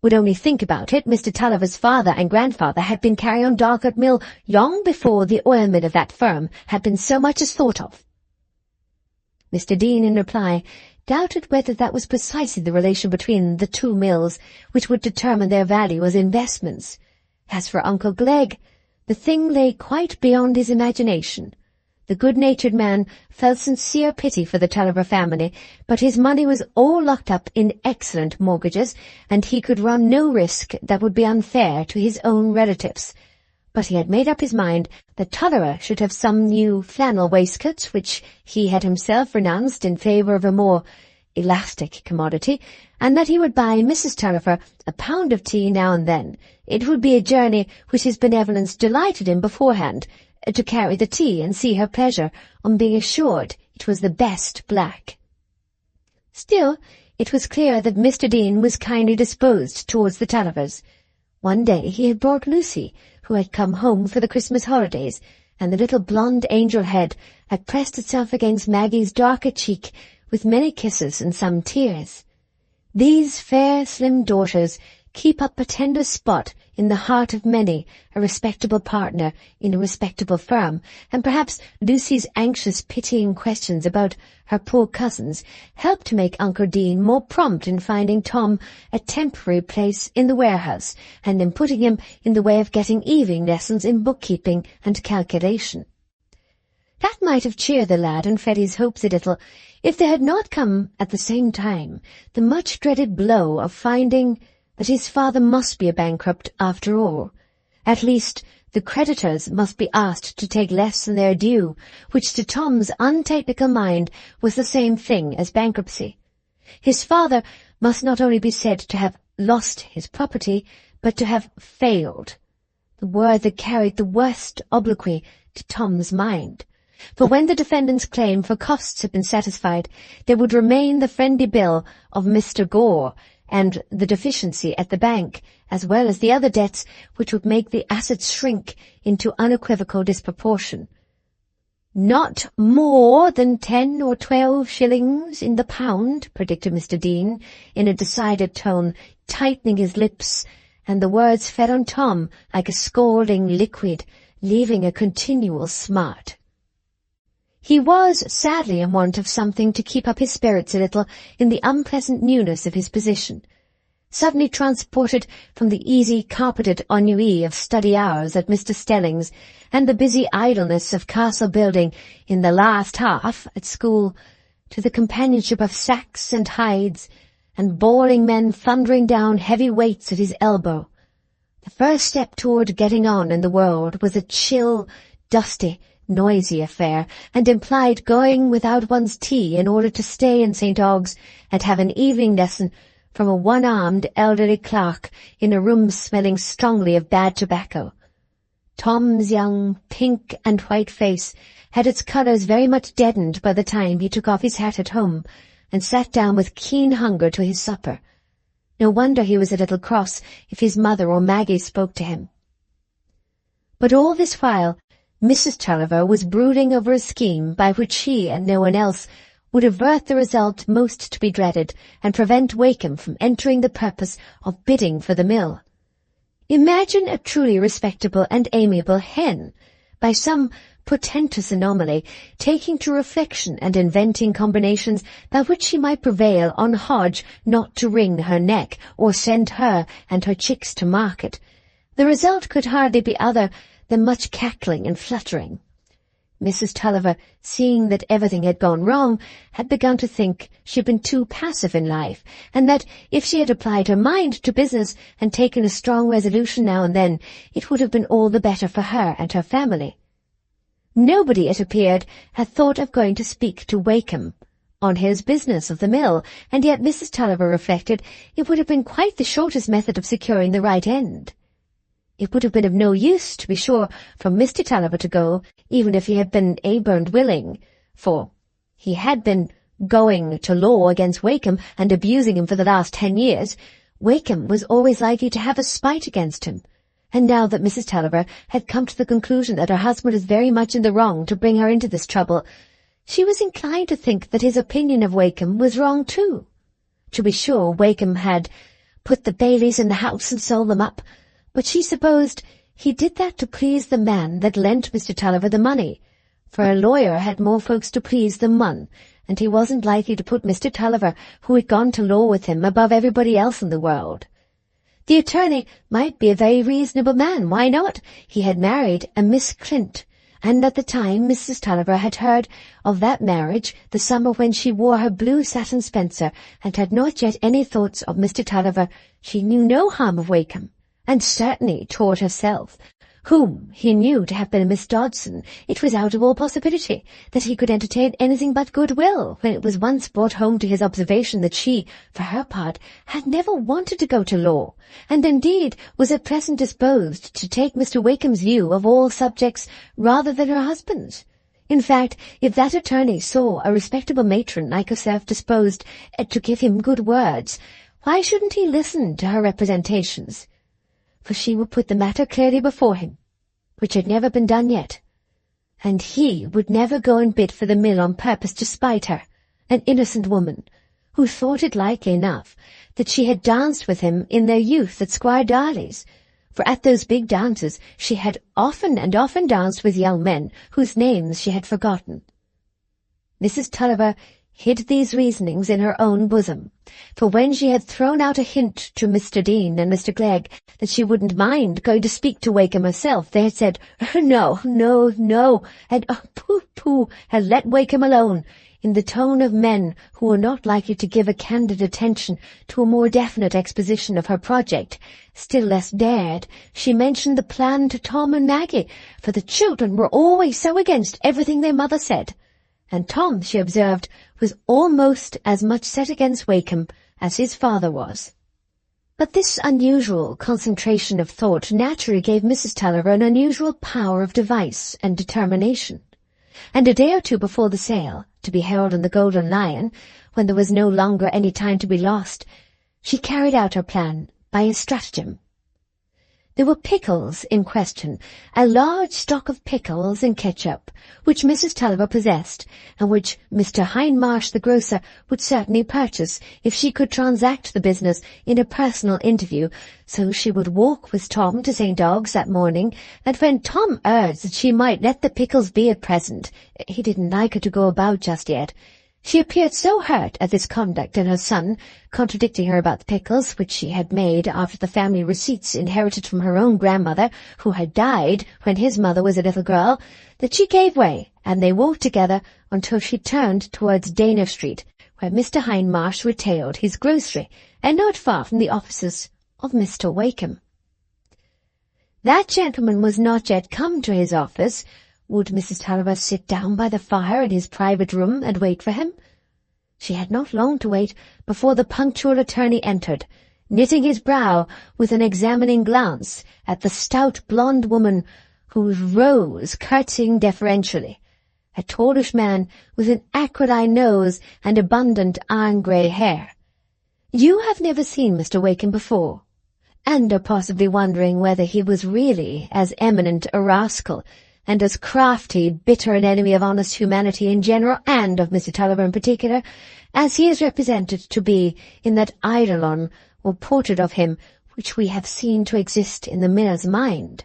would only think about it, Mr. Tulliver's father and grandfather had been carrying on Dorlcote Mill long before the oil mill of that firm had been so much as thought of. Mr. Dean, in reply, doubted whether that was precisely the relation between the two mills which would determine their value as investments, As for Uncle Glegg, the thing lay quite beyond his imagination. The good-natured man felt sincere pity for the Tulliver family, but his money was all locked up in excellent mortgages, and he could run no risk that would be unfair to his own relatives. But he had made up his mind that Tulliver should have some new flannel waistcoats, which he had himself renounced in favour of a more elastic commodity, and that he would buy Mrs. Tulliver a pound of tea now and then. It would be a journey which his benevolence delighted in beforehand, to carry the tea and see her pleasure on being assured it was the best black. Still, it was clear that Mr. Dean was kindly disposed towards the Tullivers. One day he had brought Lucy, who had come home for the Christmas holidays, and the little blonde angel head had pressed itself against Maggie's darker cheek with many kisses and some tears. These fair, slim daughters keep up a tender spot in the heart of many a respectable partner in a respectable firm, and perhaps Lucy's anxious, pitying questions about her poor cousins helped to make Uncle Dean more prompt in finding Tom a temporary place in the warehouse, and in putting him in the way of getting evening lessons in bookkeeping and calculation. That might have cheered the lad and fed his hopes a little, if there had not come at the same time the much-dreaded blow of finding that his father must be a bankrupt after all. At least, the creditors must be asked to take less than their due, which to Tom's untechnical mind was the same thing as bankruptcy. His father must not only be said to have lost his property, but to have failed, the word that carried the worst obloquy to Tom's mind. For when the defendant's claim for costs had been satisfied, there would remain the friendly bill of Mr. Gore, and the deficiency at the bank, as well as the other debts which would make the assets shrink into unequivocal disproportion. "Not more than 10 or 12 shillings in the pound," predicted Mr. Dean, in a decided tone, tightening his lips, and the words fed on Tom like a scalding liquid, leaving a continual smart. He was sadly in want of something to keep up his spirits a little in the unpleasant newness of his position. Suddenly transported from the easy carpeted ennui of study hours at Mr. Stelling's and the busy idleness of castle building in the last half at school, to the companionship of sacks and hides, and bawling men thundering down heavy weights at his elbow, the first step toward getting on in the world was a chill, dusty, noisy affair, and implied going without one's tea in order to stay in St. Ogg's and have an evening lesson from a one-armed elderly clerk in a room smelling strongly of bad tobacco. Tom's young pink and white face had its colours very much deadened by the time he took off his hat at home and sat down with keen hunger to his supper. No wonder he was a little cross if his mother or Maggie spoke to him. But all this while Mrs. Tulliver was brooding over a scheme by which she and no one else would avert the result most to be dreaded and prevent Wakem from entering the purpose of bidding for the mill. Imagine a truly respectable and amiable hen, by some portentous anomaly, taking to reflection and inventing combinations by which she might prevail on Hodge not to wring her neck or send her and her chicks to market. The result could hardly be other than much cackling and fluttering. Mrs. Tulliver, seeing that everything had gone wrong, had begun to think she had been too passive in life, and that if she had applied her mind to business and taken a strong resolution now and then, it would have been all the better for her and her family. Nobody, it appeared, had thought of going to speak to Wakem on his business of the mill, and yet Mrs. Tulliver reflected it would have been quite the shortest method of securing the right end. It would have been of no use, to be sure, for Mr. Tulliver to go, even if he had been able and willing, for he had been going to law against Wakem and abusing him for the last 10 years. Wakem was always likely to have a spite against him, and now that Mrs. Tulliver had come to the conclusion that her husband was very much in the wrong to bring her into this trouble, she was inclined to think that his opinion of Wakem was wrong too. To be sure, Wakem had put the Baileys in the house and sold them up, but she supposed he did that to please the man that lent Mr. Tulliver the money, for a lawyer had more folks to please than one, and he wasn't likely to put Mr. Tulliver, who had gone to law with him, above everybody else in the world. The attorney might be a very reasonable man. Why not? He had married a Miss Clint, and at the time Mrs. Tulliver had heard of that marriage the summer when she wore her blue satin spencer, and had not yet any thoughts of Mr. Tulliver. She knew no harm of Wakem, and certainly toward herself, whom he knew to have been Miss Dodson. It was out of all possibility that he could entertain anything but goodwill when it was once brought home to his observation that she, for her part, had never wanted to go to law, and indeed was at present disposed to take Mr. Wakem's view of all subjects rather than her husband's. In fact, if that attorney saw a respectable matron like herself disposed to give him good words, why shouldn't he listen to her representations? For she would put the matter clearly before him, which had never been done yet, and he would never go and bid for the mill on purpose to spite her, an innocent woman, who thought it likely enough that she had danced with him in their youth at Squire Darley's, for at those big dances she had often and often danced with young men whose names she had forgotten. Mrs. Tulliver hid these reasonings in her own bosom, for when she had thrown out a hint to Mr. Dean and Mr. Clegg that she wouldn't mind going to speak to Wakem herself, they had said, "No, no, no," and pooh, had let Wakem alone, in the tone of men who were not likely to give a candid attention to a more definite exposition of her project. Still less dared she mention the plan to Tom and Maggie, for the children were always so against everything their mother said, and Tom, she observed, was almost as much set against Wakem as his father was. But this unusual concentration of thought naturally gave Mrs. Tulliver an unusual power of device and determination, and a day or two before the sale, to be held in the Golden Lion, when there was no longer any time to be lost, she carried out her plan by a stratagem. There were pickles in question, a large stock of pickles and ketchup, which Mrs. Tulliver possessed, and which Mr. Hindmarsh the grocer would certainly purchase if she could transact the business in a personal interview. So she would walk with Tom to St. Ogg's that morning, and when Tom urged that she might let the pickles be at present, he didn't like her to go about just yet. She appeared so hurt at this conduct in her son, contradicting her about the pickles, which she had made after the family receipts inherited from her own grandmother, who had died when his mother was a little girl, that she gave way, and they walked together until she turned towards Dana Street, where Mr. Hindmarsh retailed his grocery, and not far from the offices of Mr. Wakem. That gentleman was not yet come to his office. Would Mrs. Tulliver sit down by the fire in his private room and wait for him? She had not long to wait before the punctual attorney entered, knitting his brow with an examining glance at the stout blonde woman who rose curtsying deferentially, a tallish man with an aquiline nose and abundant iron-grey hair. You have never seen Mr. Wakem before, and are possibly wondering whether he was really as eminent a rascal and as crafty, bitter an enemy of honest humanity in general, and of Mr. Tulliver in particular, as he is represented to be in that eidolon or portrait of him which we have seen to exist in the miller's mind.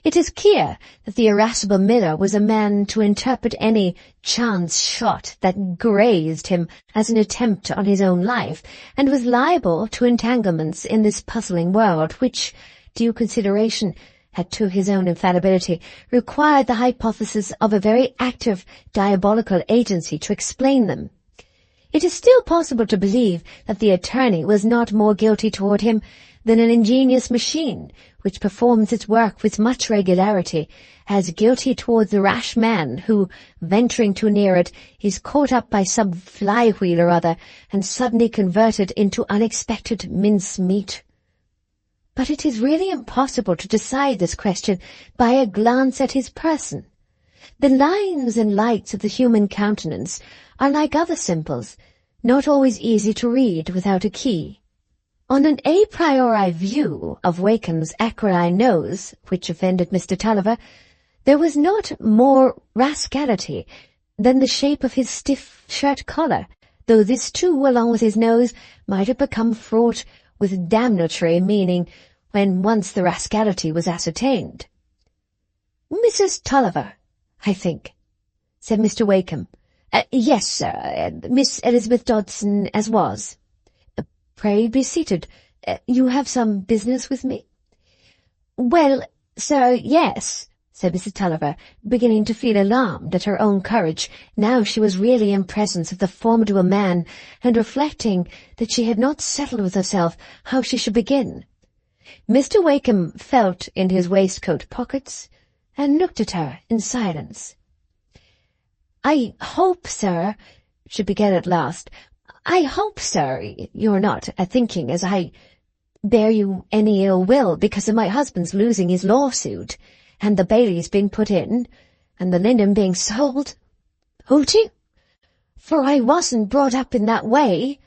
It is clear that the irascible miller was a man to interpret any chance shot that grazed him as an attempt on his own life, and was liable to entanglements in this puzzling world, which, due consideration had to his own infallibility, required the hypothesis of a very active diabolical agency to explain them. It is still possible to believe that the attorney was not more guilty toward him than an ingenious machine, which performs its work with much regularity, as guilty towards the rash man who, venturing too near it, is caught up by some fly-wheel or other, and suddenly converted into unexpected mince-meat. But it is really impossible to decide this question by a glance at his person. The lines and lights of the human countenance are like other symbols, not always easy to read without a key. On an a priori view of Wakem's aquiline nose, which offended Mr. Tulliver, there was not more rascality than the shape of his stiff shirt collar, though this too, along with his nose, might have become fraught with damnatory meaning when once the rascality was ascertained. "Mrs. Tulliver, I think," said Mr. Wakem. "Yes, sir, Miss Elizabeth Dodson as was." "Pray be seated. You have some business with me?" "Well, sir, yes," said Mrs. Tulliver, beginning to feel alarmed at her own courage, now she was really in presence of the formidable man, and reflecting that she had not settled with herself how she should begin. Mr. Wakem felt in his waistcoat pockets, and looked at her in silence. "I hope, sir," she began at last, "I hope, sir, you're not a-thinking as I bear you any ill will because of my husband's losing his lawsuit, and the Bailey's being put in, and the linen being sold. Would you? For I wasn't brought up in that way.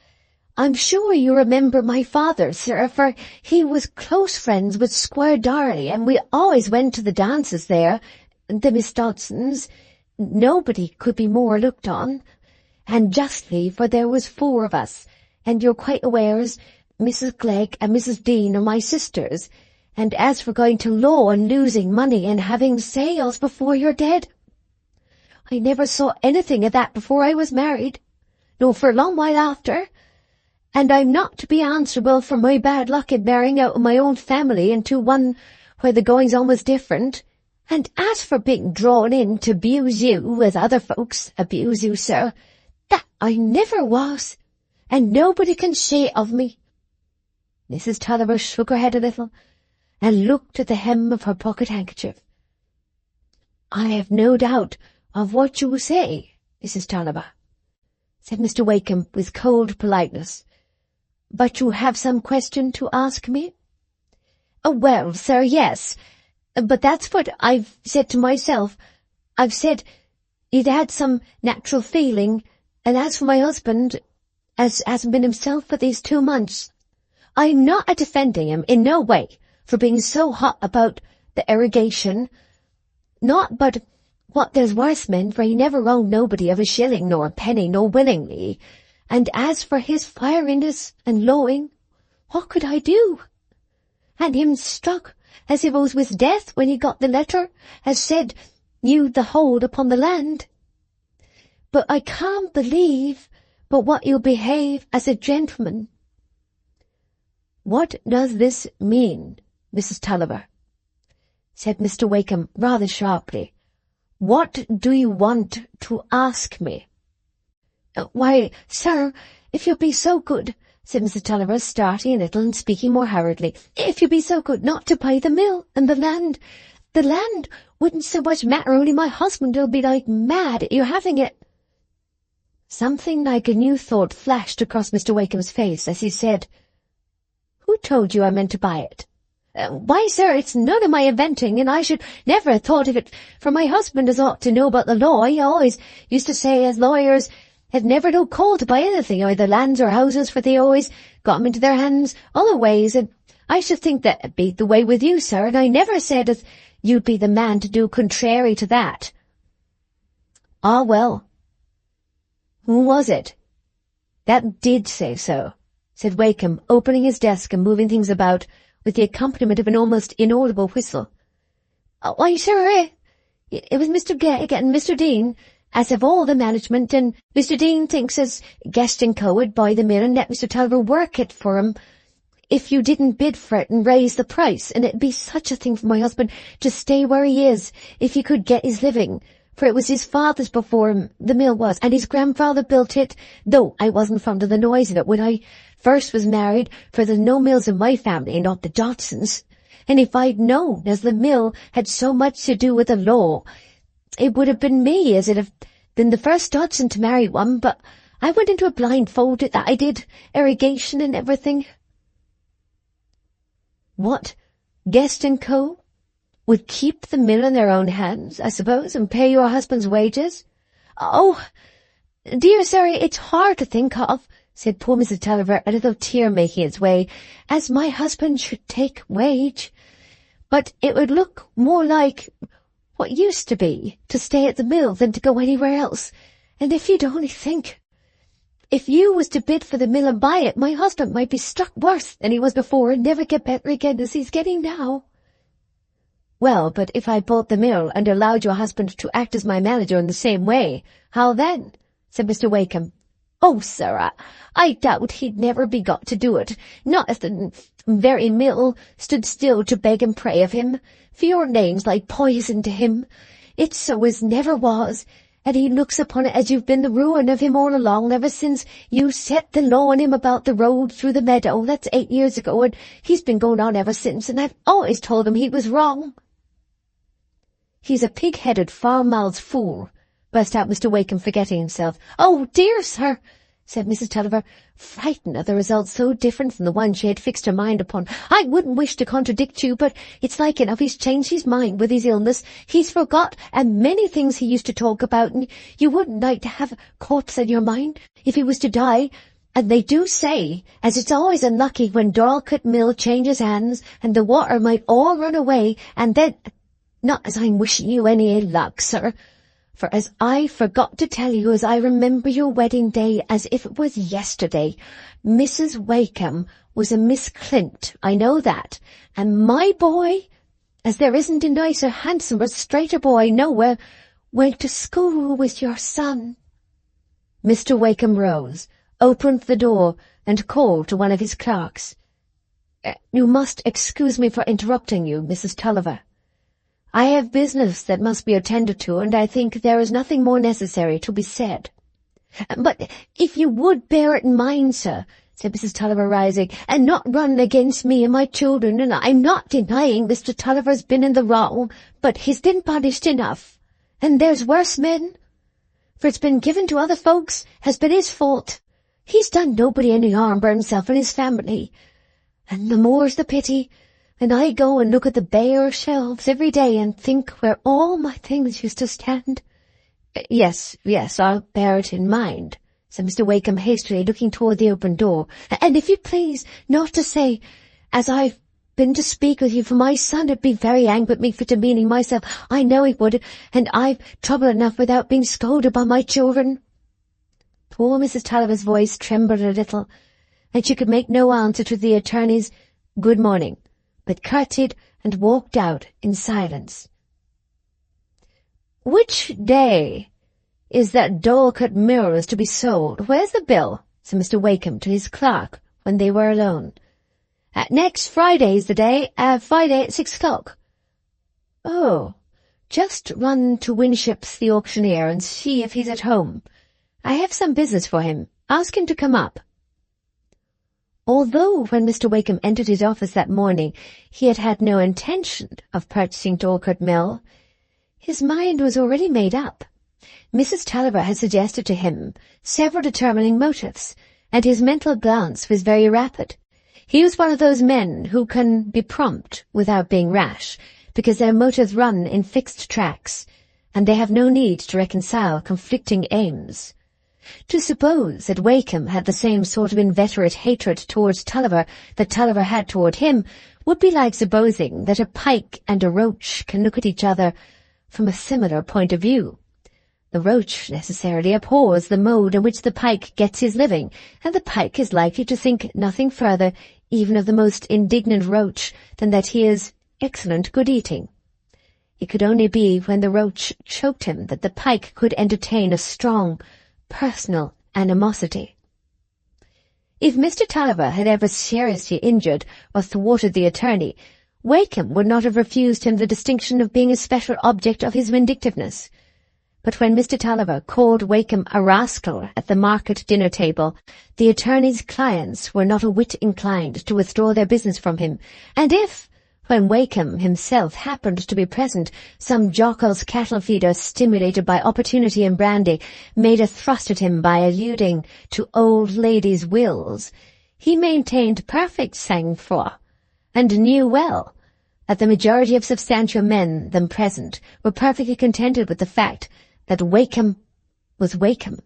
I'm sure you remember my father, sir, for he was close friends with Squire Darley, and we always went to the dances there, the Miss Dodsons. Nobody could be more looked on, and justly, for there was 4 of us, and you're quite aware as Mrs. Glegg and Mrs. Dean are my sisters, and as for going to law and losing money and having sales before you're dead, I never saw anything of that before I was married, nor for a long while after, and I'm not to be answerable for my bad luck in marrying out of my own family into one where the goings-on was different. And as for being drawn in to abuse you as other folks abuse you, sir, that I never was, and nobody can say of me." Mrs. Tulliver shook her head a little, and looked at the hem of her pocket-handkerchief. "I have no doubt of what you say, Mrs. Tulliver," said Mr. Wakem with cold politeness. "But you have some question to ask me?" "Well, sir, yes. But that's what I've said to myself. I've said he'd had some natural feeling, and as for my husband, as hasn't been himself for these 2 months, I'm not a-defending him in no way for being so hot about the irrigation. Not but what there's worse men, for he never owed nobody of a shilling nor a penny, nor willingly. And as for his fieriness and lowing, what could I do? And him struck as if it was with death when he got the letter, as said you'd the hold upon the land. But I can't believe but what you'll behave as a gentleman." "What does this mean, Mrs. Tulliver?" said Mr. Wakem rather sharply. "What do you want to ask me?" "Why, sir, if you'll be so good," said Mrs. Tulliver, starting a little and speaking more hurriedly, "if you'll be so good not to buy the mill and the land. The land wouldn't so much matter, only my husband'll be like mad at you having it." Something like a new thought flashed across Mr. Wakem's face as he said, "Who told you I meant to buy it?" "Why, sir, it's none of my inventing, and I should never have thought of it, for my husband has ought to know about the law. He always used to say as lawyers had never no call to buy anything, either lands or houses, for they always got 'em into their hands other ways, and I should think that'd be the way with you, sir, and I never said as you'd be the man to do contrary to that." "Ah, well, who was it that did say so?" said Wakem, opening his desk and moving things about with the accompaniment of an almost inaudible whistle. "Why, sir, it was Mr. Glegg and Mr. Dean, as have all the management, and Mr. Dean thinks as Guest & Co. would buy the mill and let Mr. Tulliver work it for him if you didn't bid for it and raise the price, and it'd be such a thing for my husband to stay where he is if he could get his living, for it was his father's before him, the mill was, and his grandfather built it, though I wasn't fond of the noise of it when I first was married, for there's no mills in my family, not the Dodsons, and if I'd known as the mill had so much to do with the law, it would have been me as 'd have been the first Dodson to marry one, but I went into a blindfold at that, I did, irrigation and everything." "What, Guest & Co. would keep the mill in their own hands, I suppose, and pay your husband's wages?" "Oh, dear sir, it's hard to think of," said poor Mrs. Tulliver, a little tear making its way, "as my husband should take wage. But it would look more like what used to be, to stay at the mill than to go anywhere else. And if you'd only think, if you was to bid for the mill and buy it, my husband might be struck worse than he was before and never get better again as he's getting now." "Well, but if I bought the mill and allowed your husband to act as my manager in the same way, how then?" said Mr. Wakem. "Oh, sir, I doubt he'd never be got to do it, not if the very mill stood still to beg and pray of him, for your name's like poison to him. It's so as never was, and he looks upon it as you've been the ruin of him all along, ever since you set the law on him about the road through the meadow. That's 8 years ago, and he's been going on ever since, and I've always told him he was wrong." "He's a pig-headed, foul-mouthed fool," burst out Mr. Wakem, forgetting himself. "Oh, dear, sir," said Mrs. Tulliver, frightened at the result so different from the one she had fixed her mind upon. "I wouldn't wish to contradict you, but it's like enough he's changed his mind with his illness. He's forgot a many things he used to talk about, and you wouldn't like to have a corpse in your mind if he was to die. And they do say as it's always unlucky when Dorlcote Mill changes hands, and the water might all run away, and then— Not as I'm wishing you any ill luck, sir, for as I forgot to tell you as I remember your wedding day as if it was yesterday, Mrs. Wakem was a Miss Clint, I know that, and my boy, as there isn't a nicer, handsomer, straighter boy nowhere, went to school with your son." Mr. Wakem rose, opened the door, and called to one of his clerks. "You must excuse me for interrupting you, Mrs. Tulliver. I have business that must be attended to, and I think there is nothing more necessary to be said." "But if you would bear it in mind, sir," said Mrs. Tulliver, rising, "and not run against me and my children, and I'm not denying Mr. Tulliver's been in the wrong, but he's been punished enough, and there's worse men. For it's been given to other folks has been his fault. He's done nobody any harm but himself and his family, and the more's the pity. And I go and look at the bare shelves every day and think where all my things used to stand." Yes, I'll bear it in mind," said Mr. Wakem hastily, looking toward the open door. "And if you please not to say, as I've been to speak with you for my son, it'd be very angry with me for demeaning myself. I know he would, and I've trouble enough without being scolded by my children." Poor Mrs. Tulliver's voice trembled a little, and she could make no answer to the attorney's "good morning," but curtsied and walked out in silence. "Which day is that Dorlcote Mill to be sold? Where's the bill?" said Mr. Wakem to his clerk when they were alone. "Next Friday's the day, Friday at 6 o'clock. "Oh, just run to Winship's the auctioneer and see if he's at home. I have some business for him. Ask him to come up." Although when Mr. Wakem entered his office that morning he had had no intention of purchasing Dorlcote Mill, his mind was already made up. Mrs. Tulliver had suggested to him several determining motives, and his mental glance was very rapid. He was one of those men who can be prompt without being rash, because their motives run in fixed tracks, and they have no need to reconcile conflicting aims. To suppose that Wakem had the same sort of inveterate hatred towards Tulliver that Tulliver had toward him would be like supposing that a pike and a roach can look at each other from a similar point of view. The roach necessarily abhors the mode in which the pike gets his living, and the pike is likely to think nothing further even of the most indignant roach than that he is excellent good eating. It could only be when the roach choked him that the pike could entertain a strong personal animosity. If Mr. Tulliver had ever seriously injured or thwarted the attorney, Wakem would not have refused him the distinction of being a special object of his vindictiveness. But when Mr. Tulliver called Wakem a rascal at the market dinner-table, the attorney's clients were not a whit inclined to withdraw their business from him, and if, when Wakem himself happened to be present, some jocose cattle-feeder, stimulated by opportunity and brandy, made a thrust at him by alluding to old ladies' wills, he maintained perfect sang-froid, and knew well that the majority of substantial men then present were perfectly contented with the fact that Wakem was Wakem.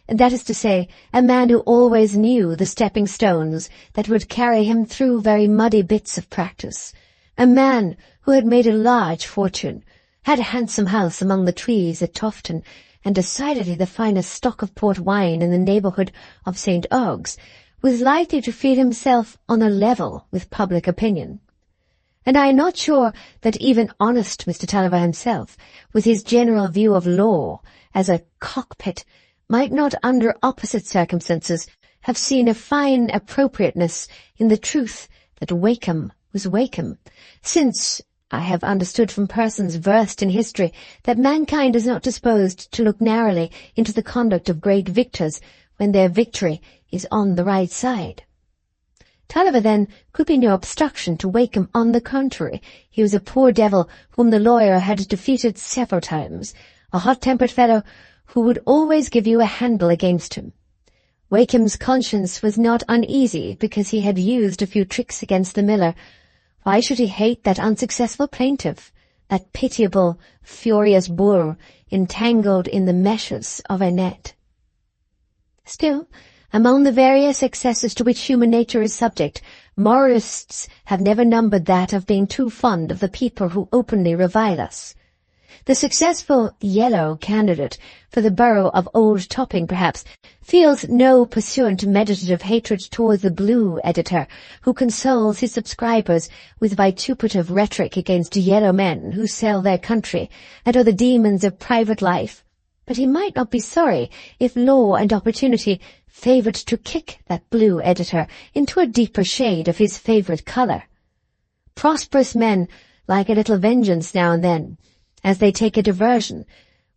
That is to say, a man who always knew the stepping stones that would carry him through very muddy bits of practice. A man who had made a large fortune, had a handsome house among the trees at Tofton, and decidedly the finest stock of port wine in the neighbourhood of St. Ogg's, was likely to feel himself on a level with public opinion. And I am not sure that even honest Mr. Tulliver himself, with his general view of law as a cockpit might not under opposite circumstances have seen a fine appropriateness in the truth that Wakeham was Wakeham, since I have understood from persons versed in history that mankind is not disposed to look narrowly into the conduct of great victors when their victory is on the right side. Tulliver, then, could be no obstruction to Wakeham. On the contrary, he was a poor devil whom the lawyer had defeated several times, a hot-tempered fellow who would always give you a handle against him. Wakeham's conscience was not uneasy because he had used a few tricks against the miller. Why should he hate that unsuccessful plaintiff, that pitiable, furious boor, entangled in the meshes of a net? Still, among the various excesses to which human nature is subject, moralists have never numbered that of being too fond of the people who openly revile us. The successful yellow candidate for the borough of Old Topping, perhaps, feels no pursuant meditative hatred towards the blue editor who consoles his subscribers with vituperative rhetoric against yellow men who sell their country and are the demons of private life. But he might not be sorry if law and opportunity favoured to kick that blue editor into a deeper shade of his favourite colour. Prosperous men like a little vengeance now and then, as they take a diversion,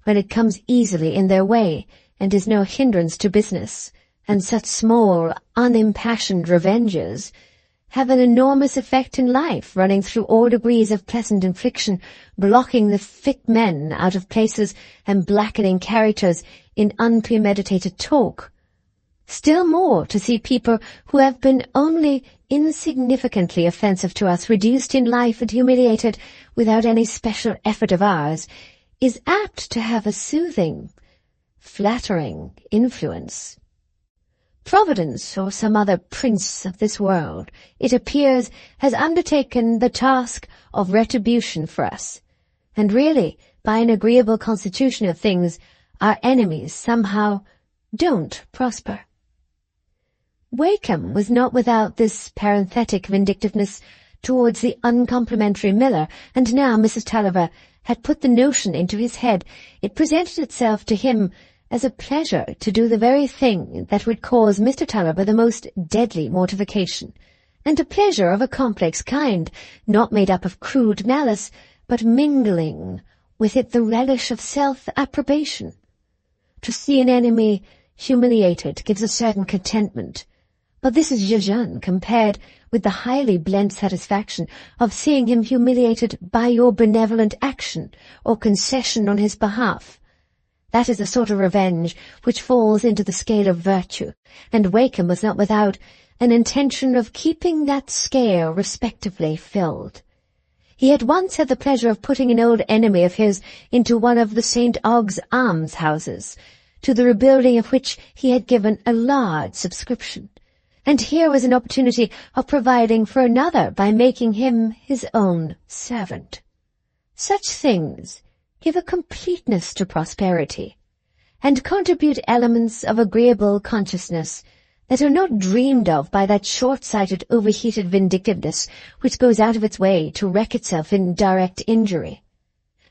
when it comes easily in their way and is no hindrance to business, and such small, unimpassioned revenges have an enormous effect in life, running through all degrees of pleasant infliction, blocking the fit men out of places and blackening characters in unpremeditated talk. Still more to see people who have been only insignificantly offensive to us reduced in life and humiliated without any special effort of ours, is apt to have a soothing, flattering influence. Providence, or some other prince of this world, it appears, has undertaken the task of retribution for us, and really, by an agreeable constitution of things, our enemies somehow don't prosper. Wakeham was not without this parenthetic vindictiveness towards the uncomplimentary miller, and now Mrs. Tulliver had put the notion into his head. It presented itself to him as a pleasure to do the very thing that would cause Mr. Tulliver the most deadly mortification, and a pleasure of a complex kind, not made up of crude malice, but mingling with it the relish of self-approbation. To see an enemy humiliated gives a certain contentment, but this is jejune compared with the highly blent satisfaction of seeing him humiliated by your benevolent action or concession on his behalf. That is the sort of revenge which falls into the scale of virtue, and Wakeham was not without an intention of keeping that scale respectively filled. He had once had the pleasure of putting an old enemy of his into one of the St. Og's almshouses, to the rebuilding of which he had given a large subscription, and here was an opportunity of providing for another by making him his own servant. Such things give a completeness to prosperity, and contribute elements of agreeable consciousness that are not dreamed of by that short-sighted, overheated vindictiveness which goes out of its way to wreck itself in direct injury.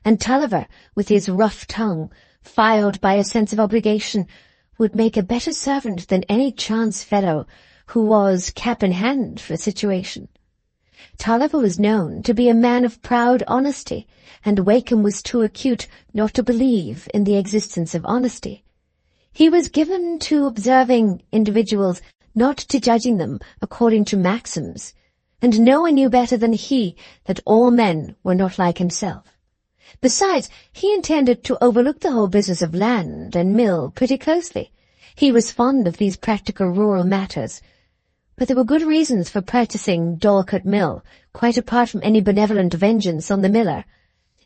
And Tulliver, with his rough tongue, filed by a sense of obligation, would make a better servant than any chance fellow who was cap in hand for a situation. Tulliver was known to be a man of proud honesty, and Wakeham was too acute not to believe in the existence of honesty. He was given to observing individuals, not to judging them according to maxims, and no one knew better than he that all men were not like himself. Besides, he intended to overlook the whole business of land and mill pretty closely. He was fond of these practical rural matters, but there were good reasons for purchasing Dorlcote Mill, quite apart from any benevolent vengeance on the miller.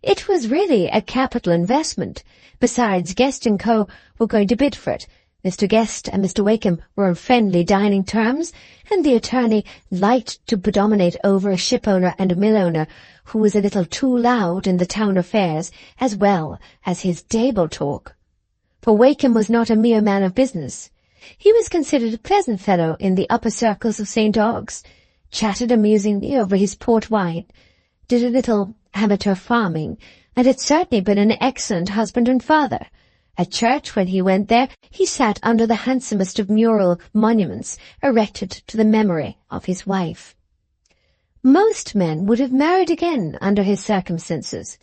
It was really a capital investment. Besides, Guest & Co. were going to bid for it. Mr. Guest and Mr. Wakeham were on friendly dining terms, and the attorney liked to predominate over a ship-owner and a mill-owner who was a little too loud in the town affairs as well as his table talk. For Wakeham was not a mere man of business. He was considered a pleasant fellow in the upper circles of St. Og's, chatted amusingly over his port wine, did a little amateur farming, and had certainly been an excellent husband and father, At church, when he went there, he sat under the handsomest of mural monuments erected to the memory of his wife. Most men would have married again under his circumstances,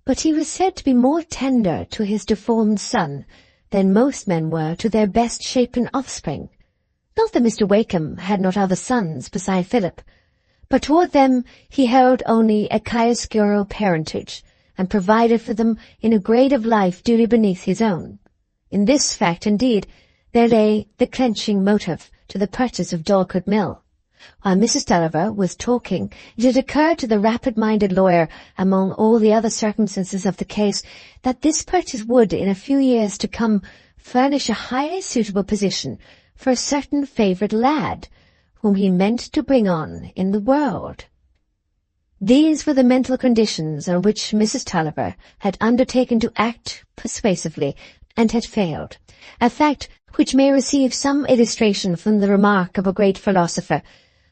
but he was said to be more tender to his deformed son than most men were to their best-shapen offspring. Not that Mr. Wakeham had not other sons beside Philip, but toward them he held only a chiaroscuro parentage, and provided for them in a grade of life duly beneath his own. In this fact, indeed, there lay the clenching motive to the purchase of Dorlcote Mill. While Mrs. Tulliver was talking, it had occurred to the rapid-minded lawyer, among all the other circumstances of the case, that this purchase would, in a few years to come, furnish a highly suitable position for a certain favourite lad, whom he meant to bring on in the world. These were the mental conditions on which Mrs. Tulliver had undertaken to act persuasively, and had failed, a fact which may receive some illustration from the remark of a great philosopher,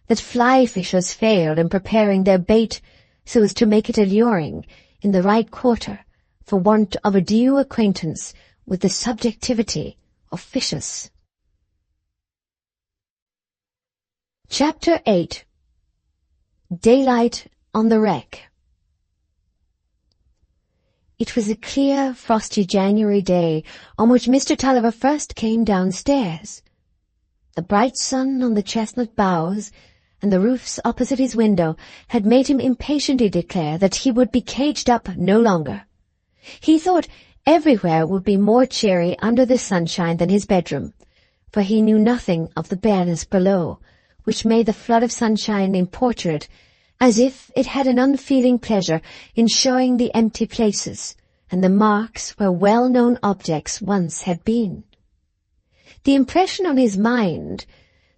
that fly-fishers fail in preparing their bait so as to make it alluring in the right quarter, for want of a due acquaintance with the subjectivity of fishes. Chapter 8. Daylight on the Wreck. It was a clear, frosty January day on which Mr. Tulliver first came downstairs. The bright sun on the chestnut boughs and the roofs opposite his window had made him impatiently declare that he would be caged up no longer. He thought everywhere would be more cheery under the sunshine than his bedroom, for he knew nothing of the bareness below, which made the flood of sunshine importunate, as if it had an unfeeling pleasure in showing the empty places and the marks where well-known objects once had been. The impression on his mind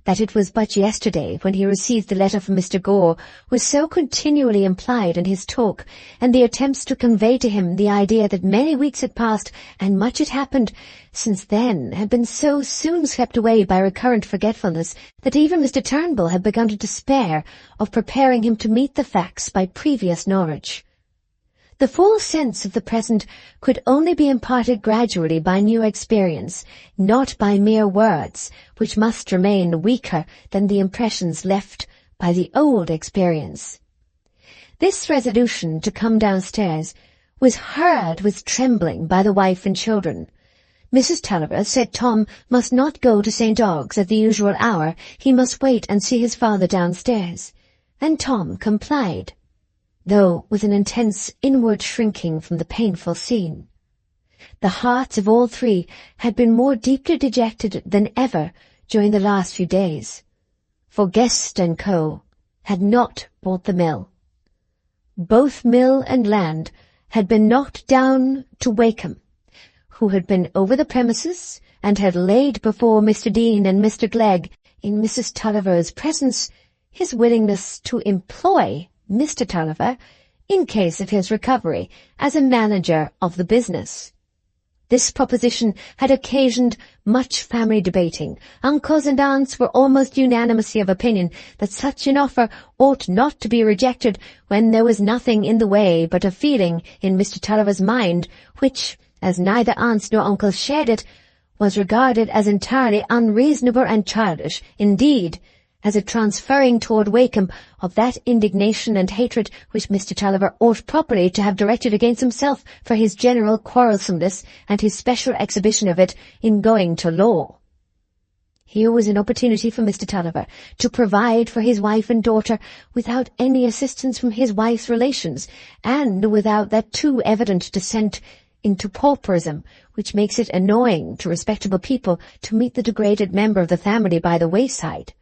that it was but yesterday when he received the letter from Mr. Gore was so continually implied in his talk, and the attempts to convey to him the idea that many weeks had passed and much had happened since then had been so soon swept away by recurrent forgetfulness, that even Mr. Turnbull had begun to despair of preparing him to meet the facts by previous knowledge. The full sense of the present could only be imparted gradually by new experience, not by mere words, which must remain weaker than the impressions left by the old experience. This resolution to come downstairs was heard with trembling by the wife and children. Mrs. Tulliver said Tom must not go to St. Ogg's at the usual hour, he must wait and see his father downstairs, and Tom complied, though with an intense inward shrinking from the painful scene. The hearts of all three had been more deeply dejected than ever during the last few days, for Guest & Co. had not bought the mill. Both mill and land had been knocked down to Wakeham, who had been over the premises and had laid before Mr. Dean and Mr. Glegg, in Mrs. Tulliver's presence, his willingness to employ Mr. Tulliver, in case of his recovery, as a manager of the business. This proposition had occasioned much family debating. Uncles and aunts were almost unanimously of opinion that such an offer ought not to be rejected when there was nothing in the way but a feeling in Mr. Tulliver's mind which, as neither aunts nor uncles shared it, was regarded as entirely unreasonable and childish, indeed, as a transferring toward Wakeham of that indignation and hatred which Mr. Tulliver ought properly to have directed against himself for his general quarrelsomeness and his special exhibition of it in going to law. Here was an opportunity for Mr. Tulliver to provide for his wife and daughter without any assistance from his wife's relations, and without that too evident descent into pauperism which makes it annoying to respectable people to meet the degraded member of the family by the wayside.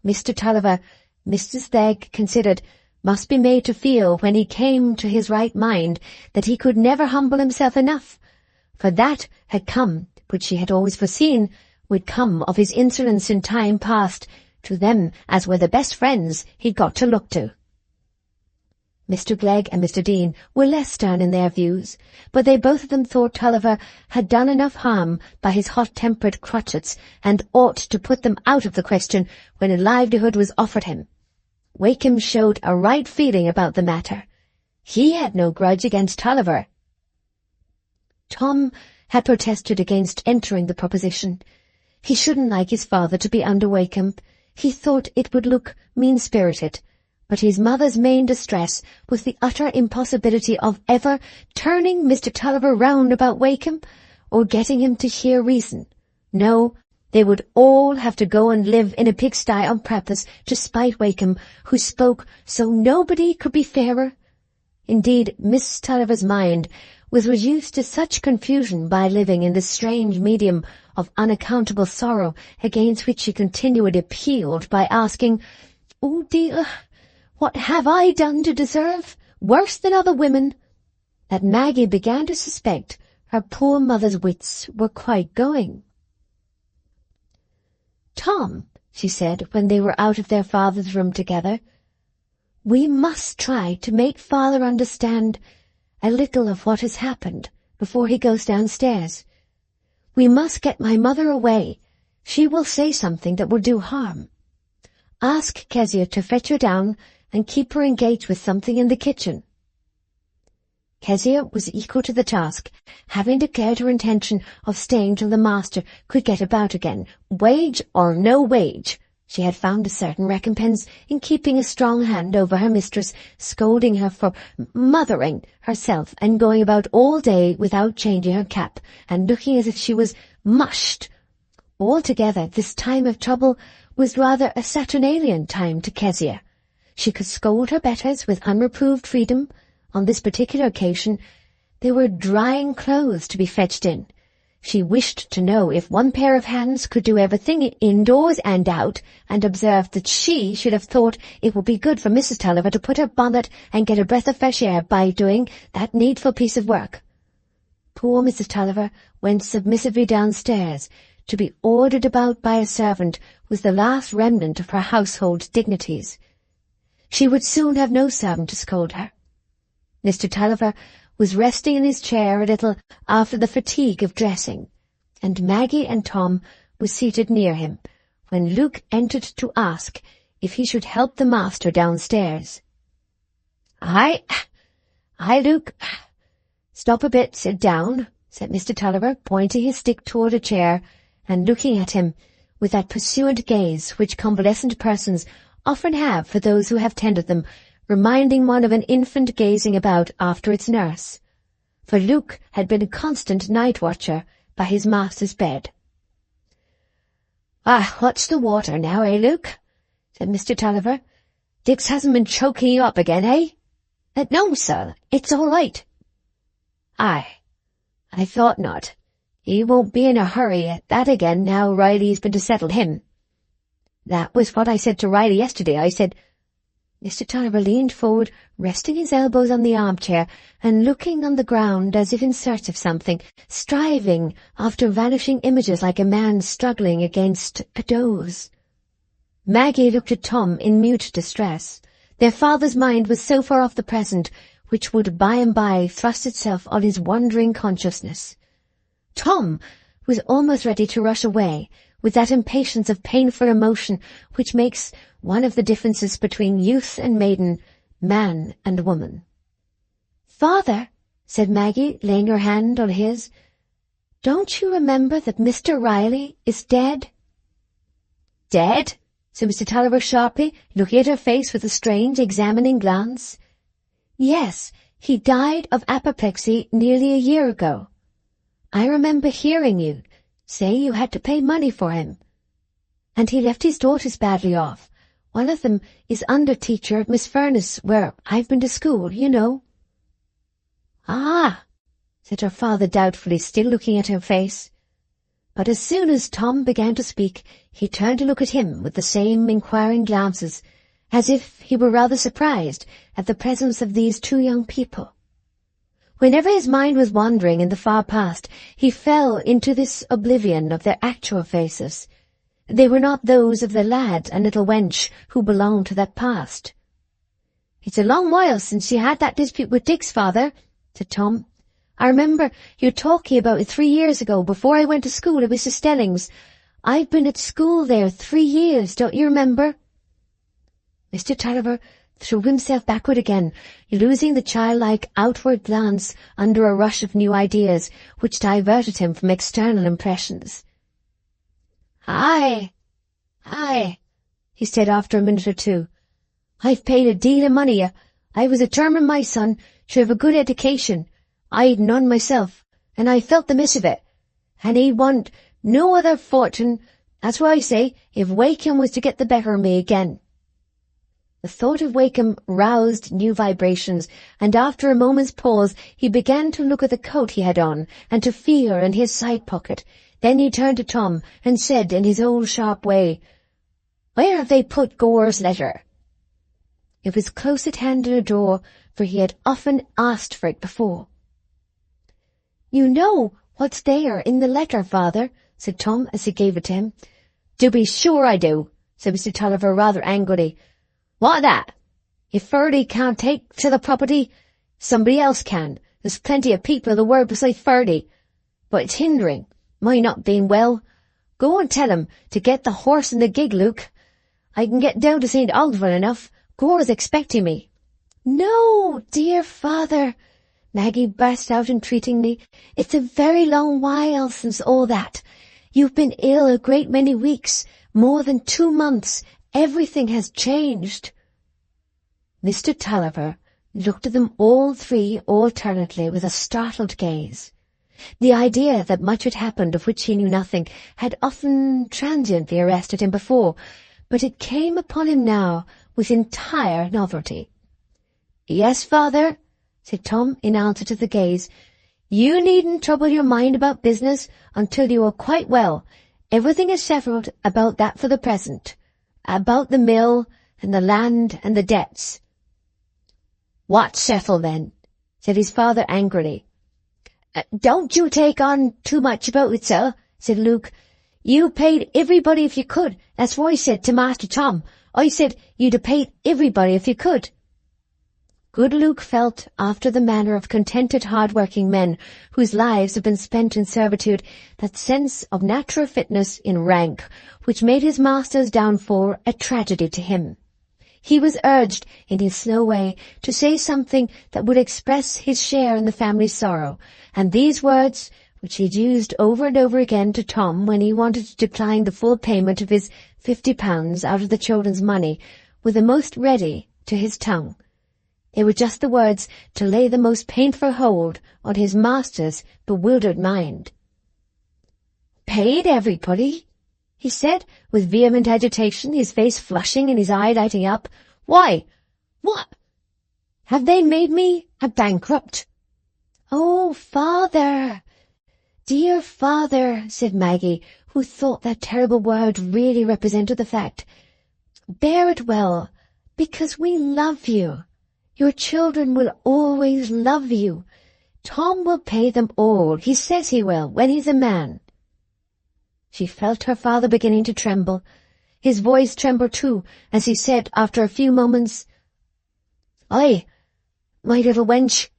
Mr. Tulliver, Mrs. Glegg considered, must be made to feel when he came to his right mind that he could never humble himself enough, for that had come, which he had always foreseen, would come of his insolence in time past, to them as were the best friends he'd got to look to. Mr. Glegg and Mr. Dean were less stern in their views, but they both of them thought Tulliver had done enough harm by his hot-tempered crotchets, and ought to put them out of the question when a livelihood was offered him. Wakeham showed a right feeling about the matter. He had no grudge against Tulliver. Tom had protested against entering the proposition. He shouldn't like his father to be under Wakem. He thought it would look mean-spirited. But his mother's main distress was the utter impossibility of ever turning Mr. Tulliver round about Wakem, or getting him to hear reason. No, they would all have to go and live in a pigsty on purpose to spite Wakem, who spoke so nobody could be fairer. Indeed, Miss Tulliver's mind was reduced to such confusion by living in this strange medium of unaccountable sorrow, against which she continually appealed by asking, "Oh dear, what have I done to deserve, worse than other women?" that Maggie began to suspect her poor mother's wits were quite going. "Tom," she said, when they were out of their father's room together, "we must try to make father understand a little of what has happened before he goes downstairs. We must get my mother away. She will say something that will do harm. Ask Kezia to fetch her down and keep her engaged with something in the kitchen." Kezia was equal to the task, having declared her intention of staying till the master could get about again. Wage or no wage, she had found a certain recompense in keeping a strong hand over her mistress, scolding her for mothering herself and going about all day without changing her cap, and looking as if she was mushed. Altogether, this time of trouble was rather a Saturnalian time to Kezia. She could scold her betters with unreproved freedom. On this particular occasion, there were drying clothes to be fetched in. She wished to know if one pair of hands could do everything indoors and out, and observed that she should have thought it would be good for Mrs. Tulliver to put her bonnet and get a breath of fresh air by doing that needful piece of work. Poor Mrs. Tulliver went submissively downstairs. To be ordered about by a servant was the last remnant of her household dignities. She would soon have no servant to scold her. Mr. Tulliver was resting in his chair a little after the fatigue of dressing, and Maggie and Tom were seated near him, when Luke entered to ask if he should help the master downstairs. Aye, Luke. Stop a bit, sit down," said Mr. Tulliver, pointing his stick toward a chair, and looking at him with that pursuant gaze which convalescent persons often have for those who have tended them, reminding one of an infant gazing about after its nurse. For Luke had been a constant night-watcher by his master's bed. "What's the water now, Luke?" said Mr. Tulliver. "Dix hasn't been choking you up again, No, sir, it's all right." "Aye, I thought not. He won't be in a hurry at that again now Riley's been to settle him." "That was what I said to Riley yesterday. I said—" Mr. Tulliver leaned forward, resting his elbows on the armchair, and looking on the ground as if in search of something, striving after vanishing images like a man struggling against a doze. Maggie looked at Tom in mute distress. Their father's mind was so far off the present, which would by and by thrust itself on his wandering consciousness. Tom was almost ready to rush away, with that impatience of painful emotion which makes one of the differences between youth and maiden, man and woman. "Father," said Maggie, laying her hand on his, "don't you remember that Mr. Riley is dead?" "Dead?" said Mr. Tulliver sharply, looking at her face with a strange, examining glance. "Yes, he died of apoplexy nearly a year ago. I remember hearing you say you had to pay money for him. And he left his daughters badly off. One of them is under-teacher at Miss Furness, where I've been to school, you know." "Ah," said her father doubtfully, still looking at her face. But as soon as Tom began to speak, he turned to look at him with the same inquiring glances, as if he were rather surprised at the presence of these two young people. Whenever his mind was wandering in the far past, he fell into this oblivion of their actual faces. They were not those of the lad and little wench who belonged to that past. "It's a long while since you had that dispute with Dix, father," said Tom. "I remember you talking about it 3 years ago, before I went to school at Mrs. Stelling's. I've been at school there 3 years, don't you remember?" Mr. Tulliver threw himself backward again, losing the childlike outward glance under a rush of new ideas which diverted him from external impressions. Aye, he said after a minute or two. I've paid a deal of money. I was determined my son should have a good education. I'd none myself, and I felt the miss of it. And he'd want no other fortune. That's why I say, if Wakem was to get the better of me again. The thought of Wakem roused new vibrations, and after a moment's pause he began to look at the coat he had on, and to feel in his side pocket. Then he turned to Tom, and said in his old sharp way, "Where have they put Gore's letter?" It was close at hand in a drawer, for he had often asked for it before. "You know what's there in the letter, father," said Tom as he gave it to him. "To be sure I do," said Mr. Tulliver rather angrily. "What of that? If Ferdy can't take to the property, somebody else can. There's plenty of people in the world besides Ferdy. But it's hindering my not being well. Go and tell him to get the horse and the gig, Luke. I can get down to St. Aldwyn enough. Gore's expecting me." "No, dear father," Maggie burst out entreatingly. "It's a very long while since all that. You've been ill a great many weeks, more than 2 months. Everything has changed." Mr. Tulliver looked at them all three alternately with a startled gaze. The idea that much had happened of which he knew nothing had often transiently arrested him before, but it came upon him now with entire novelty. "Yes, father," said Tom in answer to the gaze. "You needn't trouble your mind about business until you are quite well. Everything is settled about that for the present. About the mill and the land and the debts." "What's settled then?" said his father angrily. "Don't you take on too much about it, sir," said Luke. "You paid everybody if you could. That's what I said to Master Tom. I said you'd have paid everybody if you could." Good Luke felt, after the manner of contented hard-working men whose lives have been spent in servitude, that sense of natural fitness in rank which made his master's downfall a tragedy to him. He was urged, in his slow way, to say something that would express his share in the family's sorrow, and these words, which he had used over and over again to Tom when he wanted to decline the full payment of his £50 out of the children's money, were the most ready to his tongue. They were just the words to lay the most painful hold on his master's bewildered mind. "Paid everybody?" he said, with vehement agitation, his face flushing and his eye lighting up. "Why, what? Have they made me a bankrupt?" "Oh, father, dear father," said Maggie, who thought that terrible word really represented the fact. "Bear it well, because we love you. Your children will always love you. Tom will pay them all. He says he will, when he's a man." She felt her father beginning to tremble. His voice trembled too, as he said after a few moments, "Aye, my little wench,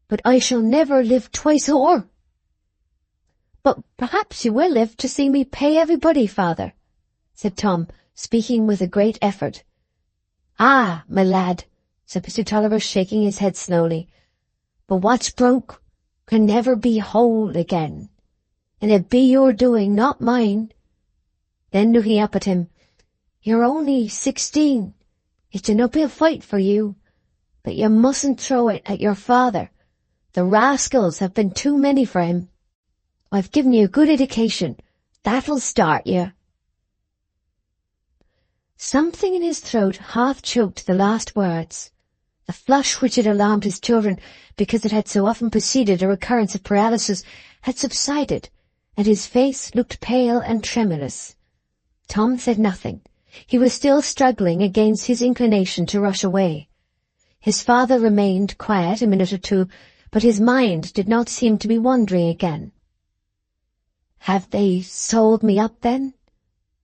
but I shall never live twice o'er." "But perhaps you will live to see me pay everybody, father," said Tom, speaking with a great effort. "Ah, my lad," said Mr. Tulliver, shaking his head slowly, "but what's broke can never be whole again. And it be your doing, not mine." Then looking up at him, "You're only 16. It's an uphill fight for you, but you mustn't throw it at your father. The rascals have been too many for him. I've given you a good education. That'll start you." Something in his throat half choked the last words. The flush which had alarmed his children, because it had so often preceded a recurrence of paralysis, had subsided, and his face looked pale and tremulous. Tom said nothing. He was still struggling against his inclination to rush away. His father remained quiet a minute or two, but his mind did not seem to be wandering again. "Have they sold me up, then?"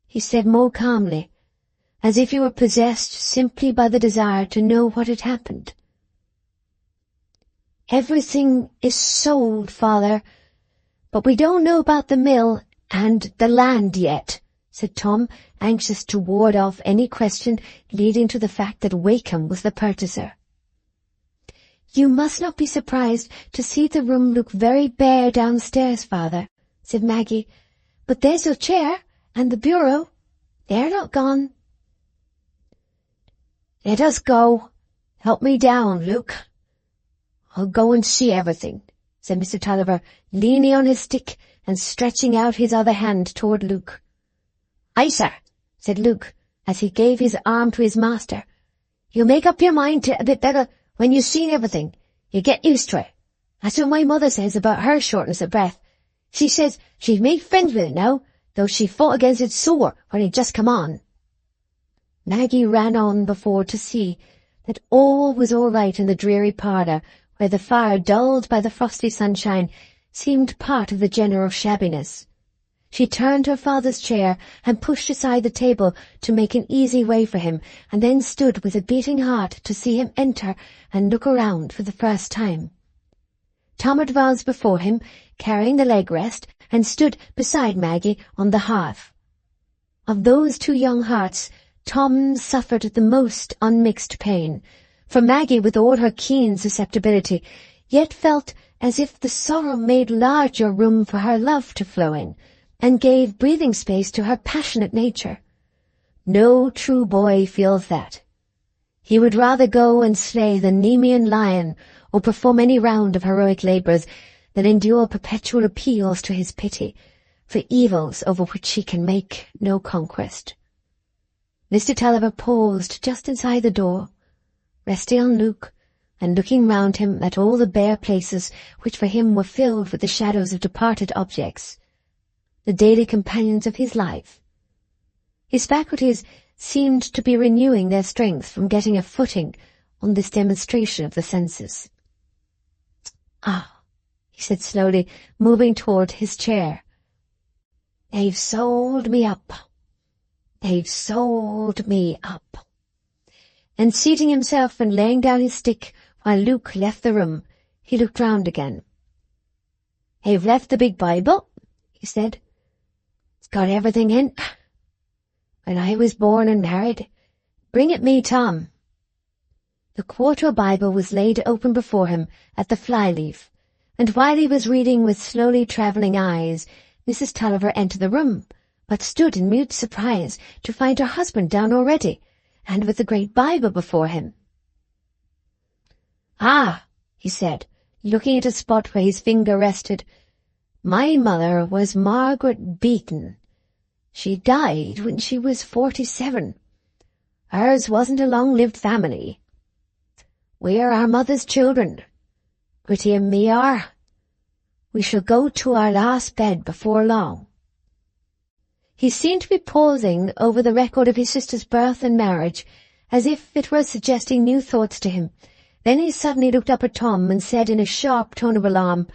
he said more calmly, as if he were possessed simply by the desire to know what had happened. "Everything is sold, father, but we don't know about the mill and the land yet," said Tom, anxious to ward off any question leading to the fact that Wakem was the purchaser. "You must not be surprised to see the room look very bare downstairs, father," said Maggie. "But there's your chair and the bureau. They're not gone." "Let us go. Help me down, Luke. I'll go and see everything," said Mr. Tulliver, leaning on his stick and stretching out his other hand toward Luke. "Aye, sir," said Luke, as he gave his arm to his master. "You'll make up your mind to it a bit better when you've seen everything. You get used to it. That's what my mother says about her shortness of breath. She says she's made friends with it now, though she fought against it sore when it just come on." Maggie ran on before to see that all was all right in the dreary parlour, where the fire, dulled by the frosty sunshine, seemed part of the general shabbiness. She turned her father's chair and pushed aside the table to make an easy way for him, and then stood with a beating heart to see him enter and look around for the first time. Tom advanced before him, carrying the leg rest, and stood beside Maggie on the hearth. Of those two young hearts, Tom suffered the most unmixed pain, for Maggie, with all her keen susceptibility, yet felt as if the sorrow made larger room for her love to flow in, and gave breathing space to her passionate nature. No true boy feels that. He would rather go and slay the Nemean lion, or perform any round of heroic labours, than endure perpetual appeals to his pity, for evils over which he can make no conquest. Mr. Tulliver paused just inside the door, resting on Luke, and looking round him at all the bare places which for him were filled with the shadows of departed objects, the daily companions of his life. His faculties seemed to be renewing their strength from getting a footing on this demonstration of the senses. "Ah," he said slowly, moving toward his chair. "They've sold me up. They've sold me up." And seating himself and laying down his stick while Luke left the room, he looked round again. "They've left the big Bible," he said. "It's got everything in. When I was born and married. Bring it me, Tom." The quarto Bible was laid open before him at the fly-leaf, and while he was reading with slowly travelling eyes, Mrs. Tulliver entered the room, but stood in mute surprise to find her husband down already, and with the great Bible before him. "Ah," he said, looking at a spot where his finger rested, "my mother was Margaret Beaton. She died when she was 47. Hers wasn't a long-lived family. We're our mother's children. Gritty and me are. We shall go to our last bed before long." He seemed to be pausing over the record of his sister's birth and marriage, as if it were suggesting new thoughts to him. Then he suddenly looked up at Tom and said in a sharp tone of alarm,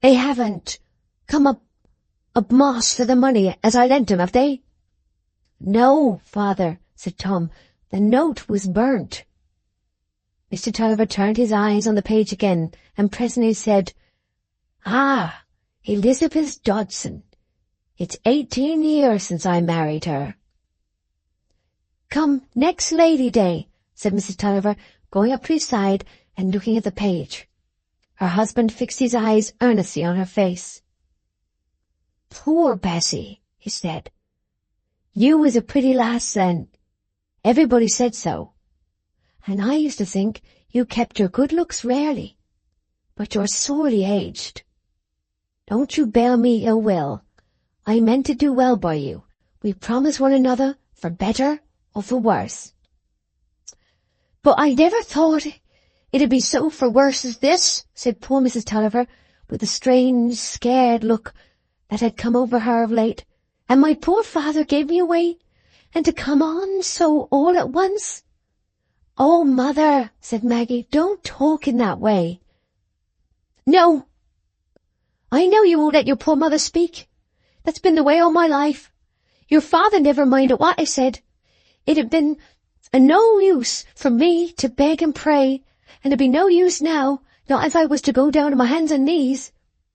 "They haven't come up moss for the money as I lent him, have they?" "No, father," said Tom. "The note was burnt." Mr. Tulliver turned his eyes on the page again, and presently said, "Ah, Elizabeth Dodson. It's 18 years since I married her." "Come next Lady Day," said Mrs. Tulliver, going up to his side and looking at the page. Her husband fixed his eyes earnestly on her face. "Poor Bessie," he said. "You was a pretty lass then. Everybody said so. And I used to think you kept your good looks rarely. But you're sorely aged. Don't you bear me ill will. I meant to do well by you. We promised one another for better or for worse." "But I never thought it'd be so for worse as this," said poor Mrs. Tulliver, with a strange, scared look that had come over her of late. "And my poor father gave me away, and to come on so all at once." "Oh, mother," said Maggie, "don't talk in that way." "No, I know you won't let your poor mother speak. That's been the way all my life. Your father never minded what I said. It had been no use for me to beg and pray, and it'd be no use now, not if I was to go down on my hands and knees."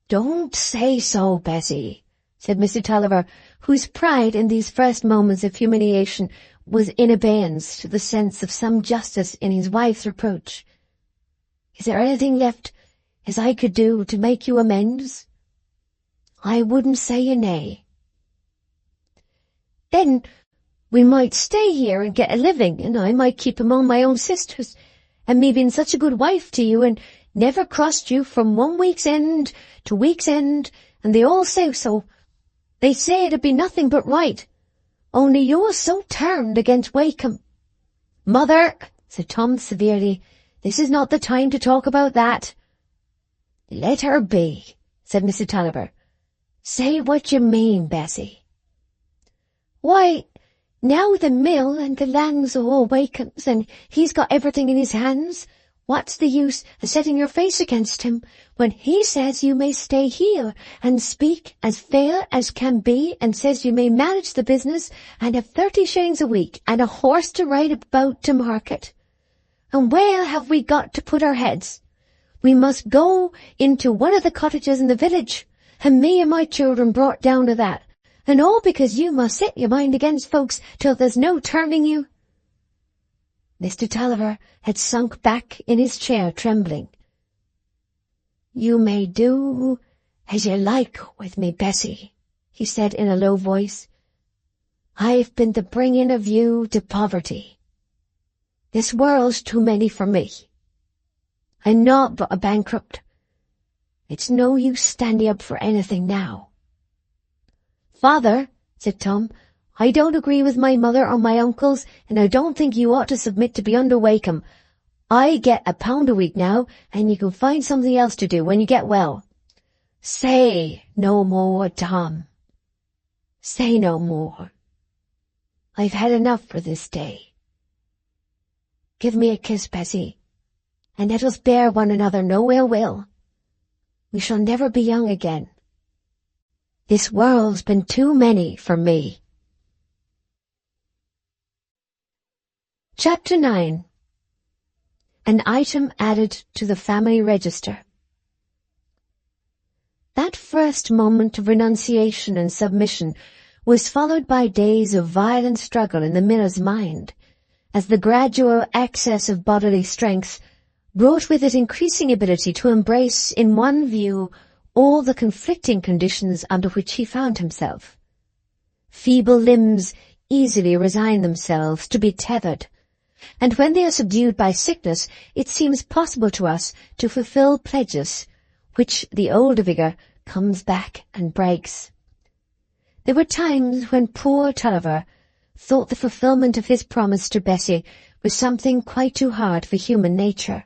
"Don't say so, Bessie," said Mr. Tulliver, whose pride in these first moments of humiliation was in abeyance to the sense of some justice in his wife's reproach. "Is there anything left as I could do to make you amends?" "I wouldn't say a nay." "Then we might stay here and get a living, and I might keep among my own sisters, and me being such a good wife to you, and never crossed you from one week's end to week's end, and they all say so. They say it'd be nothing but right, only you're so turned against Wakem." "Mother," said Tom severely, "this is not the time to talk about that." "Let her be," said Mr. Tulliver. "Say what you mean, Bessie." "Why, now the mill and the land's all Wakem's, and he's got everything in his hands, what's the use of setting your face against him, when he says you may stay here and speak as fair as can be, and says you may manage the business and have 30 shillings a week and a horse to ride about to market? And where have we got to put our heads? We must go into one of the cottages in the village, and me and my children brought down to that, and all because you must set your mind against folks till there's no turning you." Mr. Tulliver had sunk back in his chair, trembling. "You may do as you like with me, Bessie," he said in a low voice. "I've been the bringing of you to poverty. This world's too many for me. I'm not but a bankrupt. It's no use standing up for anything now." "Father," said Tom, "I don't agree with my mother or my uncles, and I don't think you ought to submit to be under Wakem. I get £1 a week now, and you can find something else to do when you get well." "Say no more, Tom. Say no more. I've had enough for this day. Give me a kiss, Bessie, and let us bear one another no ill will. We shall never be young again. This world's been too many for me." Chapter 9. An item added to the family register. That first moment of renunciation and submission was followed by days of violent struggle in the miller's mind, as the gradual access of bodily strength brought with it increasing ability to embrace in one view all the conflicting conditions under which he found himself. Feeble limbs easily resign themselves to be tethered, and when they are subdued by sickness, it seems possible to us to fulfill pledges, which the older vigour comes back and breaks. There were times when poor Tulliver thought the fulfilment of his promise to Bessie was something quite too hard for human nature.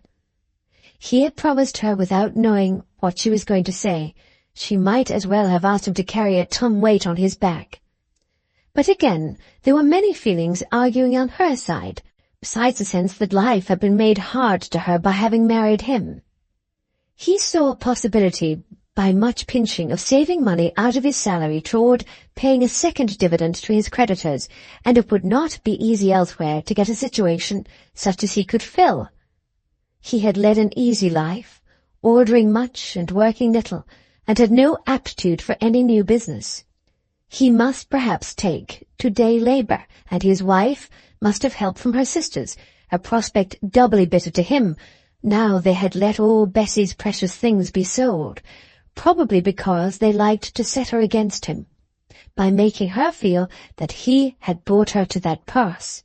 He had promised her without knowing what she was going to say. She might as well have asked him to carry a ton weight on his back. But again, there were many feelings arguing on her side, besides the sense that life had been made hard to her by having married him. He saw a possibility, by much pinching, of saving money out of his salary toward paying a second dividend to his creditors, and it would not be easy elsewhere to get a situation such as he could fill. He had led an easy life, ordering much and working little, and had no aptitude for any new business. He must perhaps take to day labour, and his wife must have help from her sisters, a prospect doubly bitter to him, now they had let all Bessie's precious things be sold, probably because they liked to set her against him, by making her feel that he had brought her to that pass.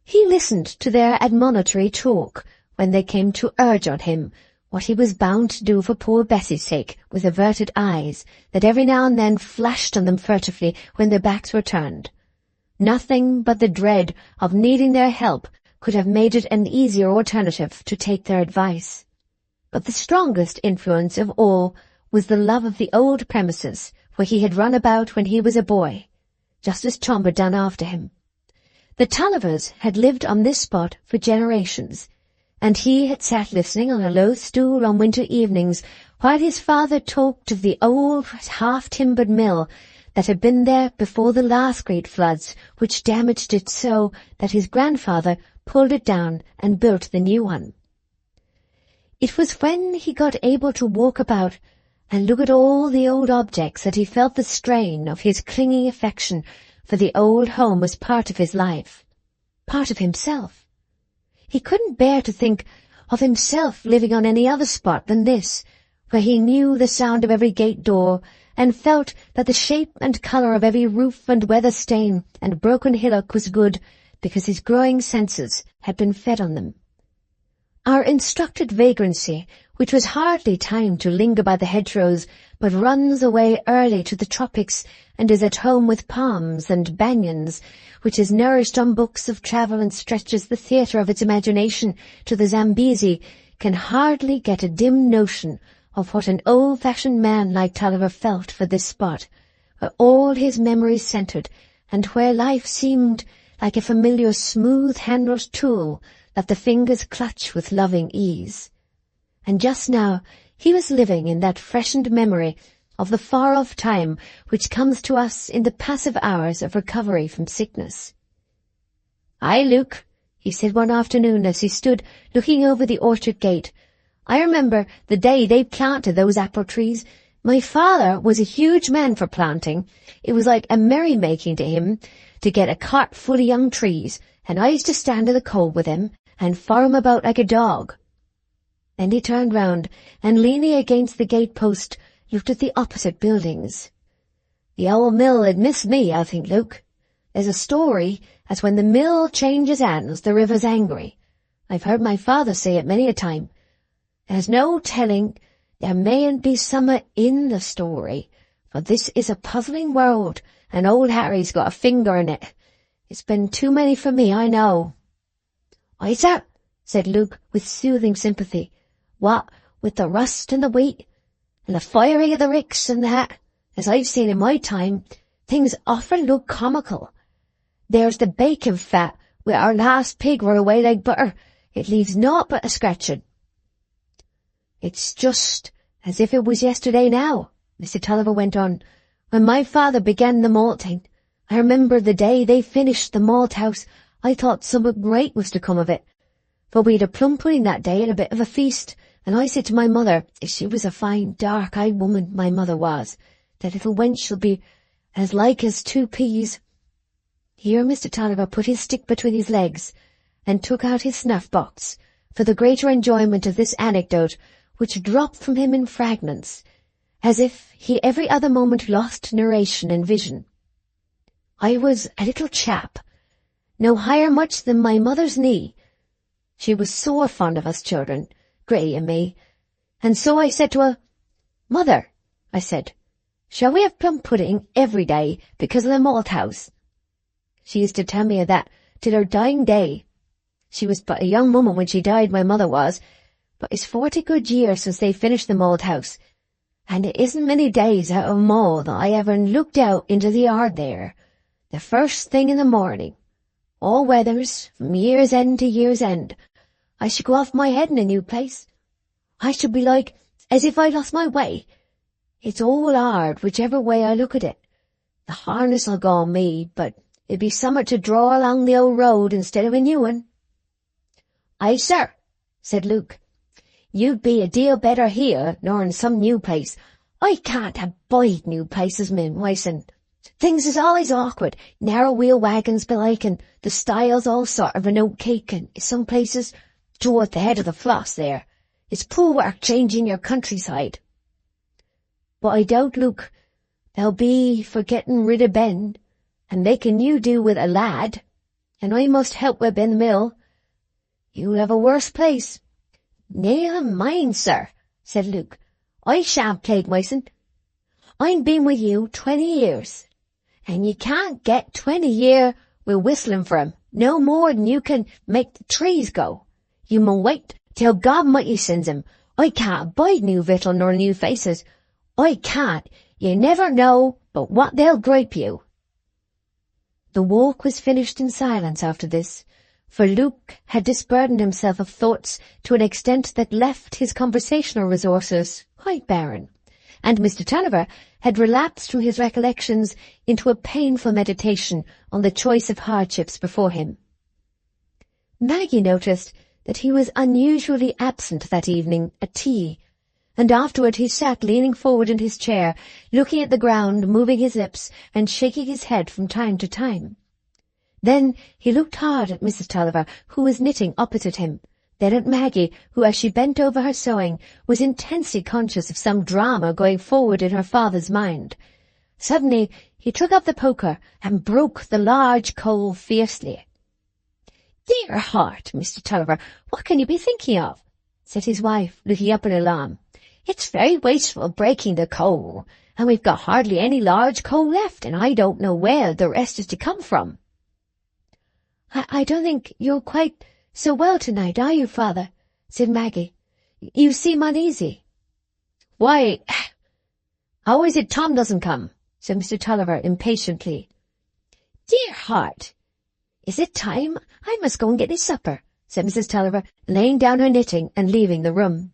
He listened to their admonitory talk when they came to urge on him what he was bound to do for poor Bessie's sake, with averted eyes that every now and then flashed on them furtively when their backs were turned. Nothing but the dread of needing their help could have made it an easier alternative to take their advice. But the strongest influence of all was the love of the old premises where he had run about when he was a boy, just as Tom had done after him. The Tullivers had lived on this spot for generations, and he had sat listening on a low stool on winter evenings while his father talked of the old half-timbered mill that had been there before the last great floods, which damaged it so that his grandfather pulled it down and built the new one. It was when he got able to walk about and look at all the old objects that he felt the strain of his clinging affection for the old home as part of his life, part of himself. He couldn't bear to think of himself living on any other spot than this, where he knew the sound of every gate door, and felt that the shape and colour of every roof and weather stain and broken hillock was good, because his growing senses had been fed on them. Our instructed vagrancy, which was hardly timed to linger by the hedgerows, but runs away early to the tropics, and is at home with palms and banyans, which is nourished on books of travel and stretches the theatre of its imagination to the Zambesi, can hardly get a dim notion of what an old-fashioned man like Tulliver felt for this spot, where all his memories centred, and where life seemed like a familiar smooth-handled tool that the fingers clutch with loving ease. And just now he was living in that freshened memory of the far-off time which comes to us in the passive hours of recovery from sickness. "Aye, Luke," he said one afternoon as he stood looking over the orchard gate, "I remember the day they planted those apple trees. My father was a huge man for planting. It was like a merrymaking to him to get a cart full of young trees, and I used to stand in the cold with him and follow him about like a dog." Then he turned round and, leaning against the gate-post, looked at the opposite buildings. "The old mill had missed me, I think, Luke. There's a story as when the mill changes hands the river's angry. I've heard my father say it many a time. There's no telling, there mayn't be summat in the story, for this is a puzzling world, and old Harry's got a finger in it. It's been too many for me, I know." "Aye, sir," said Luke with soothing sympathy. "What with the rust and the wheat, and the firing of the ricks and that, as I've seen in my time, things often look comical. There's the bacon fat, with our last pig run away like butter. It leaves naught but a scratching." "It's just as if it was yesterday now," Mr. Tulliver went on, "when my father began the malting. I remember the day they finished the malt house, I thought something great was to come of it. For we'd a plum pudding that day and a bit of a feast, and I said to my mother, if she was a fine dark-eyed woman, my mother was, the little wench shall be as like as two peas." Here Mr. Tulliver put his stick between his legs and took out his snuff-box, for the greater enjoyment of this anecdote, which dropped from him in fragments, as if he every other moment lost narration and vision. "I was a little chap, no higher much than my mother's knee. She was sore fond of us children, Gritty and me, and so I said to her, 'Mother,' I said, 'shall we have plum pudding every day because of the malt house?' She used to tell me of that till her dying day. She was but a young woman when she died, my mother was, but it's 40 good years since they finished the malt house, and it isn't many days out of 'em all that I ever looked out into the yard there, the first thing in the morning. All weathers, from year's end to year's end. I should go off my head in a new place. I should be like as if I'd lost my way. It's all hard, whichever way I look at it. The harness'll go on me, but it'd be summat to draw along the old road instead of a new one." "Aye, sir," said Luke. "You'd be a deal better here nor in some new place. I can't abide new places, min, Wyson. Things is always awkward, narrow wheel wagons belike, and the styles all sort of an oat cake, and some places, Joe at the head of the Floss there, it's poor work changing your countryside. But I doubt, Luke, they'll be for getting rid of Ben, and making you do with a lad, and I must help with Ben the mill. You'll have a worse place." "Nail mine, sir," said Luke. "I shan't plague myself. I've been with you 20 years, and you can't get 20 year with whistling for 'em, no more than you can make the trees go. You mun wait till God mighty sends 'em. I can't abide new victual nor new faces. I can't. You never know but what they'll gripe you." The walk was finished in silence after this, for Luke had disburdened himself of thoughts to an extent that left his conversational resources quite barren, and Mr. Tulliver had relapsed from his recollections into a painful meditation on the choice of hardships before him. Maggie noticed that he was unusually absent that evening at tea, and afterward he sat leaning forward in his chair, looking at the ground, moving his lips, and shaking his head from time to time. Then he looked hard at Mrs. Tulliver, who was knitting opposite him, then at Maggie, who, as she bent over her sewing, was intensely conscious of some drama going forward in her father's mind. Suddenly he took up the poker and broke the large coal fiercely. "Dear heart, Mr. Tulliver, what can you be thinking of?" said his wife, looking up in alarm. "It's very wasteful breaking the coal, and we've got hardly any large coal left, and I don't know where the rest is to come from." I don't think you're quite so well tonight, are you, father?" said Maggie. "You seem uneasy." "Why, how is it Tom doesn't come?" said Mr. Tulliver impatiently. "Dear heart, is it time? I must go and get his supper," said Mrs. Tulliver, laying down her knitting and leaving the room.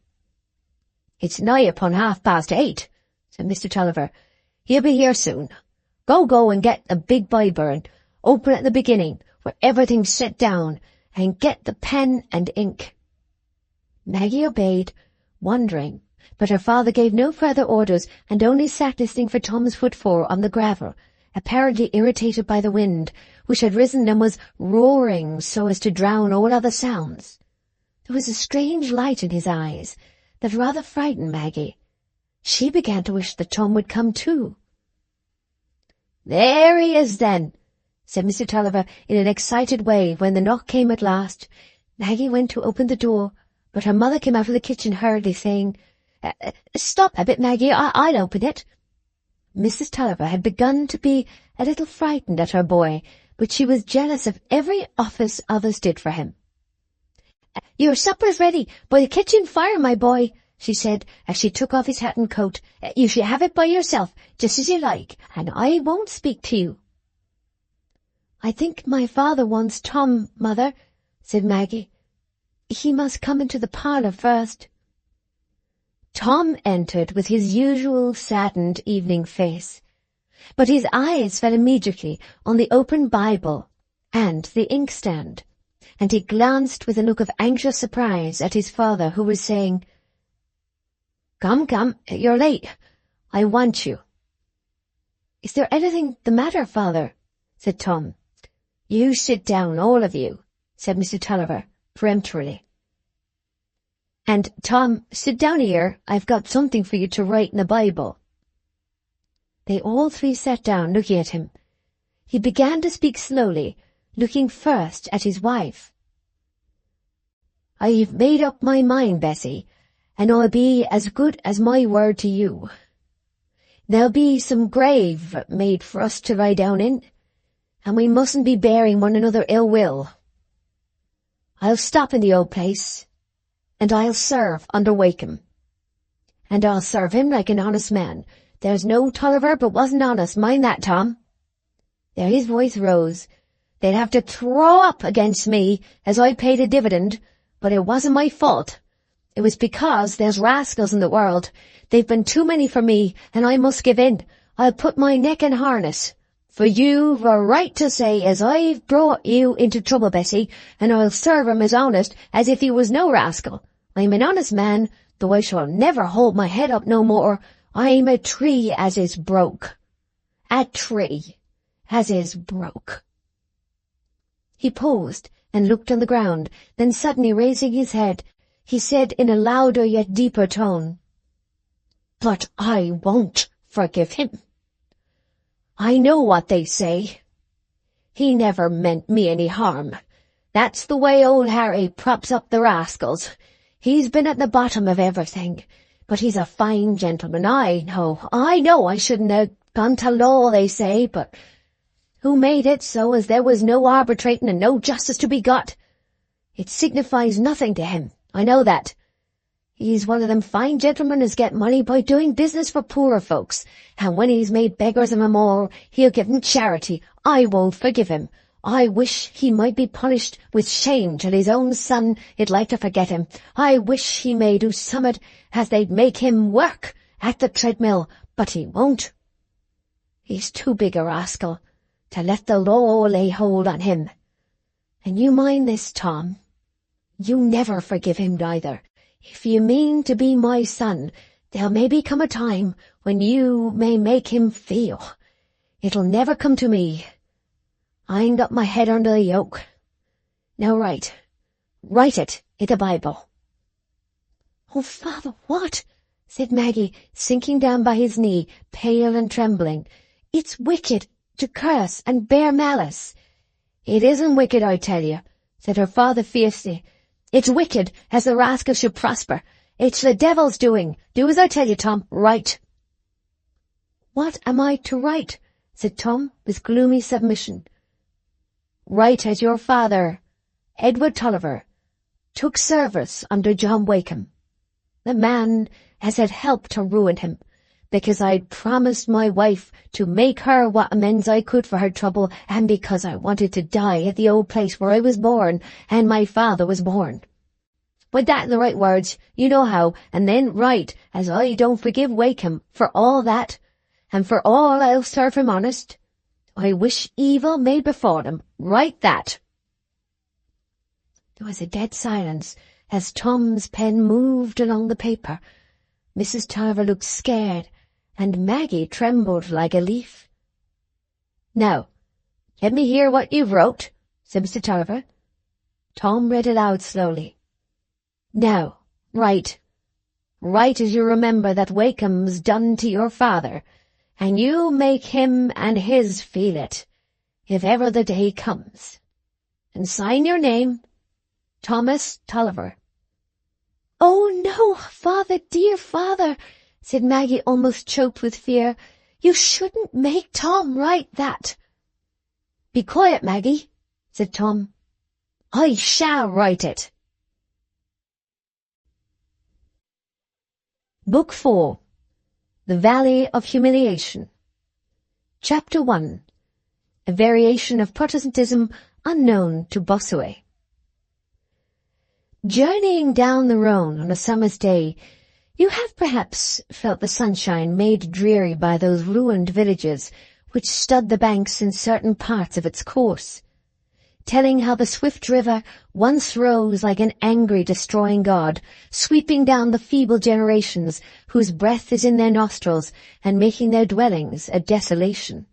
"It's nigh upon 8:30, said Mr. Tulliver. "He'll be here soon. Go and get a big Bible and open at the beginning, where everything's set down, and get the pen and ink." Maggie obeyed, wondering, but her father gave no further orders and only sat listening for Tom's footfall on the gravel, apparently irritated by the wind, which had risen and was roaring so as to drown all other sounds. There was a strange light in his eyes that rather frightened Maggie. She began to wish that Tom would come too. "There he is, then," said Mr. Tulliver in an excited way when the knock came at last. Maggie went to open the door, but her mother came out of the kitchen hurriedly, saying, "Stop a bit, Maggie, I'll open it." Mrs. Tulliver had begun to be a little frightened at her boy, but she was jealous of every office others did for him. "Your supper's ready by the kitchen fire, my boy," she said, as she took off his hat and coat. "You shall have it by yourself, just as you like, and I won't speak to you." "I think my father wants Tom, mother," said Maggie. "He must come into the parlour first." Tom entered with his usual saddened evening face, but his eyes fell immediately on the open Bible and the inkstand, and he glanced with a look of anxious surprise at his father, who was saying, Come, you're late. I want you." "Is there anything the matter, father?" said Tom. "You sit down, all of you," said Mr. Tulliver peremptorily. "And, Tom, sit down here. I've got something for you to write in the Bible." They all three sat down, looking at him. He began to speak slowly, looking first at his wife. "I've made up my mind, Bessie, and I'll be as good as my word to you. There'll be some grave made for us to lie down in, and we mustn't be bearing one another ill will. I'll stop in the old place, and I'll serve under Wakem. And I'll serve him like an honest man. There's no Tulliver but wasn't honest, mind that, Tom." There his voice rose. "They'd have to throw up against me as I paid a dividend, but it wasn't my fault. It was because there's rascals in the world. They've been too many for me, and I must give in. I'll put my neck in harness. For you've a right to say as I've brought you into trouble, Bessie, and I'll serve him as honest as if he was no rascal. I'm an honest man, though I shall never hold my head up no more. I'm a tree as is broke. A tree as is broke." He paused and looked on the ground, then suddenly raising his head, he said in a louder yet deeper tone, "But I won't forgive him. I know what they say. He never meant me any harm. That's the way old Harry props up the rascals. He's been at the bottom of everything. But he's a fine gentleman, I know I shouldn't have gone to law, they say, but who made it so as there was no arbitrating and no justice to be got? It signifies nothing to him, I know that. He's one of them fine gentlemen as get money by doing business for poorer folks, and when he's made beggars of 'em all, he'll give 'em charity. I won't forgive him. I wish he might be punished with shame till his own son he'd like to forget him. I wish he may do summat as they'd make him work at the treadmill, but he won't. He's too big a rascal to let the law lay hold on him. And you mind this, Tom, you never forgive him neither. If you mean to be my son, there'll maybe come a time when you may make him feel. It'll never come to me. I ain't got my head under the yoke. Now write it in the Bible." "Oh, father, what?" said Maggie, sinking down by his knee, pale and trembling. "It's wicked to curse and bear malice." "It isn't wicked, I tell you," said her father fiercely. "It's wicked as the rascal should prosper. It's the devil's doing. Do as I tell you, Tom. Write." "What am I to write?" said Tom, with gloomy submission. "Write as your father, Edward Tulliver, took service under John Wakeham. The man has had help to ruin him, because I'd promised my wife to make her what amends I could for her trouble, and because I wanted to die at the old place where I was born and my father was born. Put that in the right words, you know how, and then write as I don't forgive Wakeham for all that, and for all I'll serve him honest. I wish evil may befall him. Write that." There was a dead silence as Tom's pen moved along the paper. Mrs. Tulliver looked scared, and Maggie trembled like a leaf. "Now, let me hear what you've wrote," said Mr. Tulliver. Tom read aloud slowly. "Now, write as you remember that Wakeham's done to your father, and you make him and his feel it, if ever the day comes. And sign your name, Thomas Tulliver." "Oh, no, father, dear father," said Maggie, almost choked with fear. "You shouldn't make Tom write that." "Be quiet, Maggie," said Tom. "I shall write it." Book 4. The Valley of Humiliation. Chapter 1. A variation of Protestantism unknown to Bossuet. Journeying down the Rhone on a summer's day, you have perhaps felt the sunshine made dreary by those ruined villages which stud the banks in certain parts of its course, telling how the swift river once rose like an angry, destroying god, sweeping down the feeble generations whose breath is in their nostrils and making their dwellings a desolation.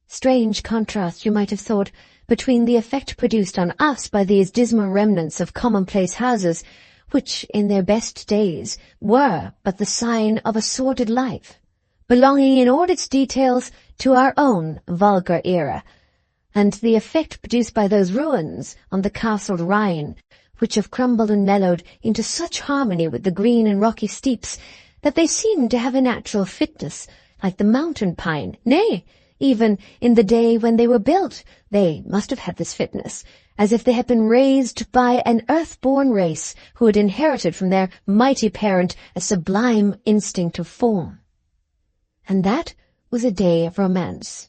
Strange contrast, you might have thought, between the effect produced on us by these dismal remnants of commonplace houses, which, in their best days, were but the sign of a sordid life, belonging in all its details to our own vulgar era, and the effect produced by those ruins on the castled Rhine, which have crumbled and mellowed into such harmony with the green and rocky steeps that they seem to have a natural fitness, like the mountain pine. Nay, even in the day when they were built, they must have had this fitness, as if they had been raised by an earth-born race who had inherited from their mighty parent a sublime instinct of form. And that was a day of romance.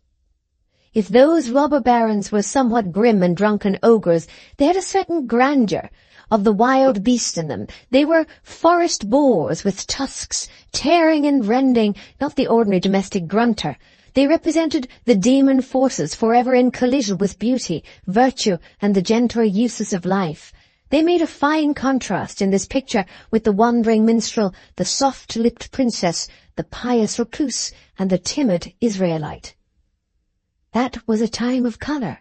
If those robber barons were somewhat grim and drunken ogres, they had a certain grandeur of the wild beast in them. They were forest boars with tusks, tearing and rending, not the ordinary domestic grunter. They represented the demon forces forever in collision with beauty, virtue, and the gentler uses of life. They made a fine contrast in this picture with the wandering minstrel, the soft-lipped princess, the pious recluse, and the timid Israelite. That was a time of colour,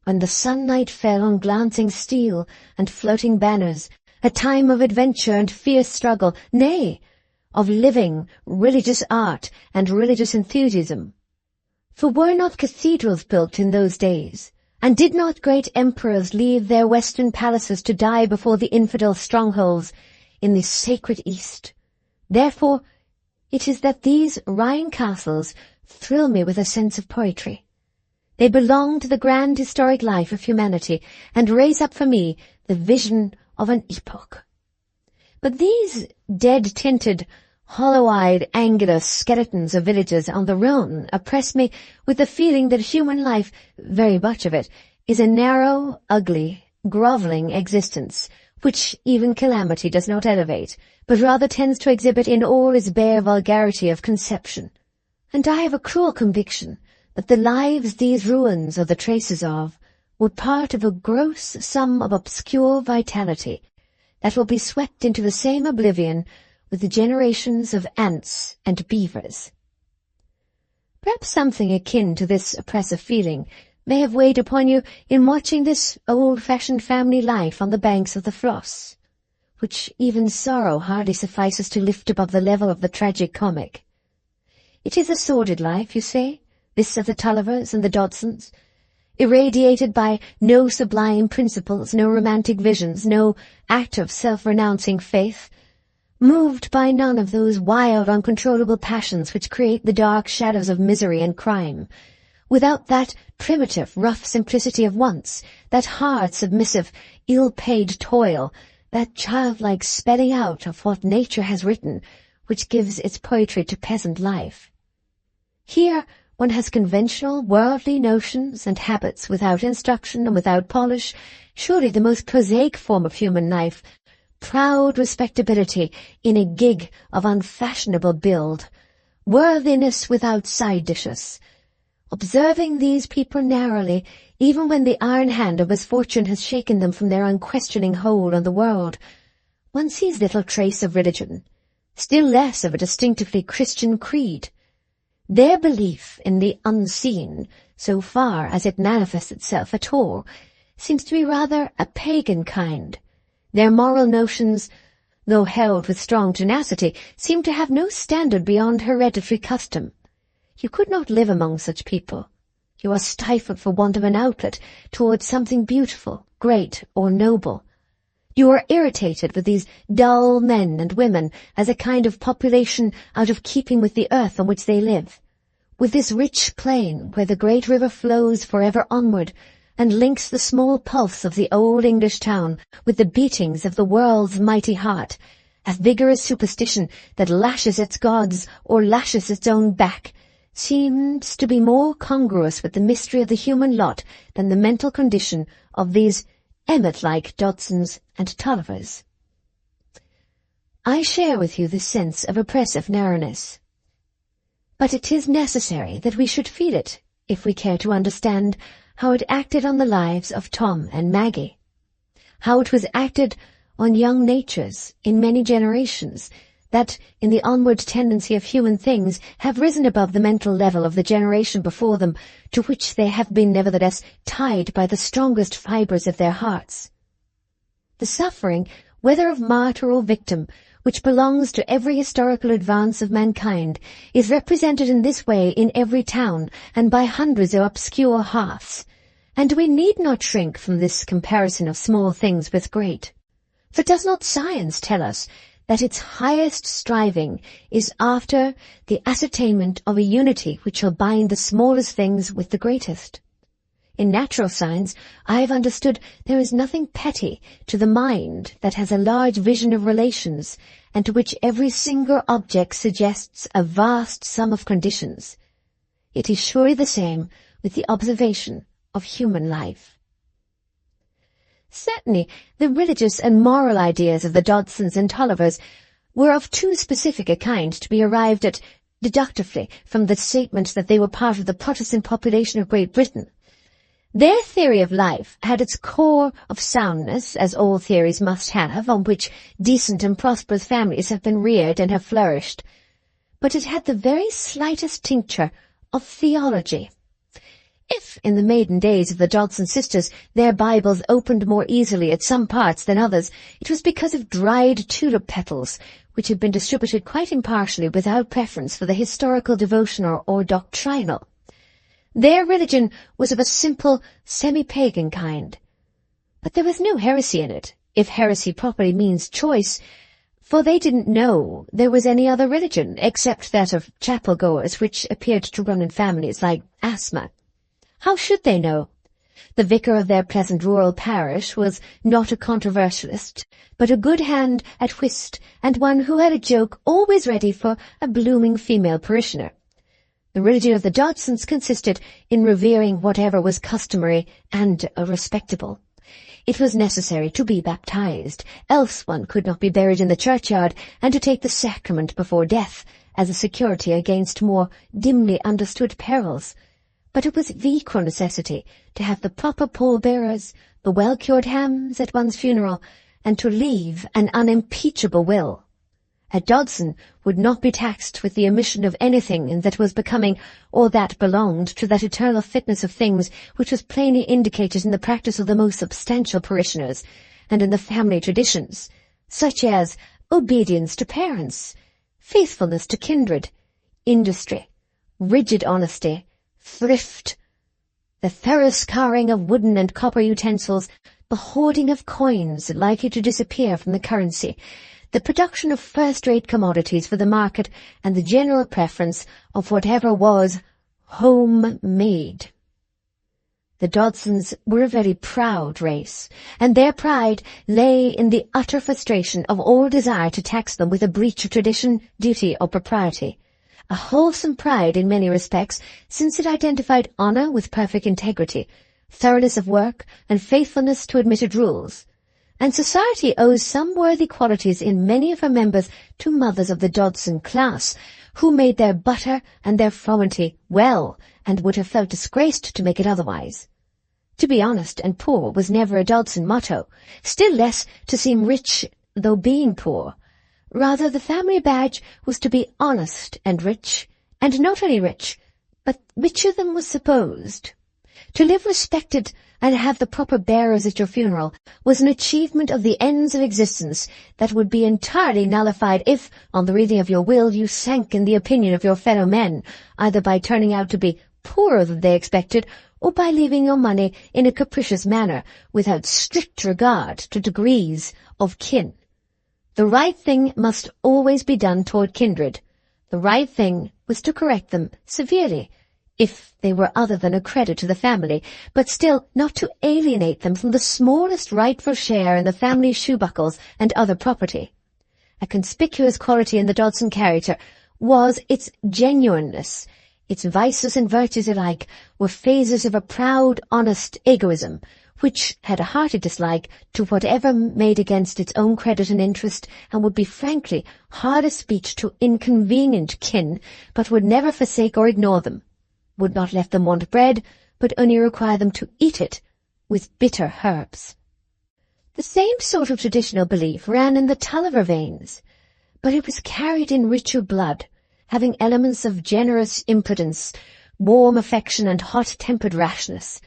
when the sunlight fell on glancing steel and floating banners, a time of adventure and fierce struggle, nay, of living, religious art and religious enthusiasm. For were not cathedrals built in those days, and did not great emperors leave their western palaces to die before the infidel strongholds in the sacred East? Therefore it is that these Rhine castles thrill me with a sense of poetry. They belong to the grand historic life of humanity, and raise up for me the vision of an epoch. But these dead-tinted, hollow-eyed, angular skeletons of villages on the Rhone oppress me with the feeling that human life, very much of it, is a narrow, ugly, grovelling existence, which even calamity does not elevate, but rather tends to exhibit in all its bare vulgarity of conception. And I have a cruel conviction that the lives these ruins are the traces of were part of a gross sum of obscure vitality, that will be swept into the same oblivion with the generations of ants and beavers. Perhaps something akin to this oppressive feeling may have weighed upon you in watching this old-fashioned family life on the banks of the Floss, which even sorrow hardly suffices to lift above the level of the tragic-comic. It is a sordid life, you say, this of the Tullivers and the Dodsons, irradiated by no sublime principles, no romantic visions, no active self-renouncing faith, moved by none of those wild, uncontrollable passions which create the dark shadows of misery and crime, without that primitive, rough simplicity of once, that hard, submissive, ill-paid toil, that childlike spelling out of what nature has written, which gives its poetry to peasant life. Here one has conventional, worldly notions and habits without instruction and without polish, surely the most prosaic form of human life, proud respectability in a gig of unfashionable build, worthiness without side dishes. Observing these people narrowly, even when the iron hand of misfortune has shaken them from their unquestioning hold on the world, one sees little trace of religion, still less of a distinctively Christian creed. Their belief in the unseen, so far as it manifests itself at all, seems to be rather a pagan kind. Their moral notions, though held with strong tenacity, seem to have no standard beyond hereditary custom. You could not live among such people. You are stifled for want of an outlet towards something beautiful, great, or noble. You are irritated with these dull men and women as a kind of population out of keeping with the earth on which they live, with this rich plain where the great river flows forever onward and links the small pulse of the old English town with the beatings of the world's mighty heart, a vigorous superstition that lashes its gods or lashes its own back, seems to be more congruous with the mystery of the human lot than the mental condition of these Emmet-like Dodsons and Tullivers. I share with you this sense of oppressive narrowness. But it is necessary that we should feel it if we care to understand how it acted on the lives of Tom and Maggie, how it was acted on young natures in many generations that, in the onward tendency of human things, have risen above the mental level of the generation before them, to which they have been nevertheless tied by the strongest fibres of their hearts. The suffering, whether of martyr or victim, which belongs to every historical advance of mankind, is represented in this way in every town, and by hundreds of obscure hearths, and we need not shrink from this comparison of small things with great. For does not science tell us that its highest striving is after the ascertainment of a unity which shall bind the smallest things with the greatest? In natural science, I have understood there is nothing petty to the mind that has a large vision of relations, and to which every single object suggests a vast sum of conditions. It is surely the same with the observation of human life. Certainly, the religious and moral ideas of the Dodsons and Tullivers were of too specific a kind to be arrived at deductively from the statement that they were part of the Protestant population of Great Britain. Their theory of life had its core of soundness, as all theories must have, on which decent and prosperous families have been reared and have flourished, but it had the very slightest tincture of theology. If, in the maiden days of the Dodson sisters, their Bibles opened more easily at some parts than others, it was because of dried tulip petals, which had been distributed quite impartially without preference for the historical, devotional, or doctrinal. Their religion was of a simple, semi-pagan kind. But there was no heresy in it, if heresy properly means choice, for they didn't know there was any other religion, except that of chapel-goers, which appeared to run in families like asthma. How should they know? The vicar of their pleasant rural parish was not a controversialist, but a good hand at whist, and one who had a joke always ready for a blooming female parishioner. The religion of the Dodsons consisted in revering whatever was customary and respectable. It was necessary to be baptized, else one could not be buried in the churchyard, and to take the sacrament before death, as a security against more dimly understood perils. But it was of equal necessity to have the proper pallbearers, the well-cured hams at one's funeral, and to leave an unimpeachable will. A Dodson would not be taxed with the omission of anything that was becoming or that belonged to that eternal fitness of things which was plainly indicated in the practice of the most substantial parishioners, and in the family traditions, such as obedience to parents, faithfulness to kindred, industry, rigid honesty, thrift, the thorough scouring of wooden and copper utensils, the hoarding of coins likely to disappear from the currency, the production of first-rate commodities for the market, and the general preference of whatever was home-made. The Dodsons were a very proud race, and their pride lay in the utter frustration of all desire to tax them with a breach of tradition, duty, or propriety. A wholesome pride in many respects, since it identified honour with perfect integrity, thoroughness of work, and faithfulness to admitted rules. And society owes some worthy qualities in many of her members to mothers of the Dodson class, who made their butter and their frugality well, and would have felt disgraced to make it otherwise. To be honest and poor was never a Dodson motto, still less to seem rich though being poor. Rather, the family badge was to be honest and rich, and not only rich, but richer than was supposed. To live respected and have the proper bearers at your funeral was an achievement of the ends of existence that would be entirely nullified if, on the reading of your will, you sank in the opinion of your fellow men, either by turning out to be poorer than they expected, or by leaving your money in a capricious manner, without strict regard to degrees of kin. The right thing must always be done toward kindred. The right thing was to correct them severely, if they were other than a credit to the family, but still not to alienate them from the smallest rightful share in the family shoe buckles and other property. A conspicuous quality in the Dodson character was its genuineness. Its vices and virtues alike were phases of a proud, honest egoism, which had a hearty dislike to whatever made against its own credit and interest, and would be frankly hard of speech to inconvenient kin, but would never forsake or ignore them, would not let them want bread, but only require them to eat it with bitter herbs. The same sort of traditional belief ran in the Tulliver veins, but it was carried in richer blood, having elements of generous impudence, warm affection, and hot-tempered rashness.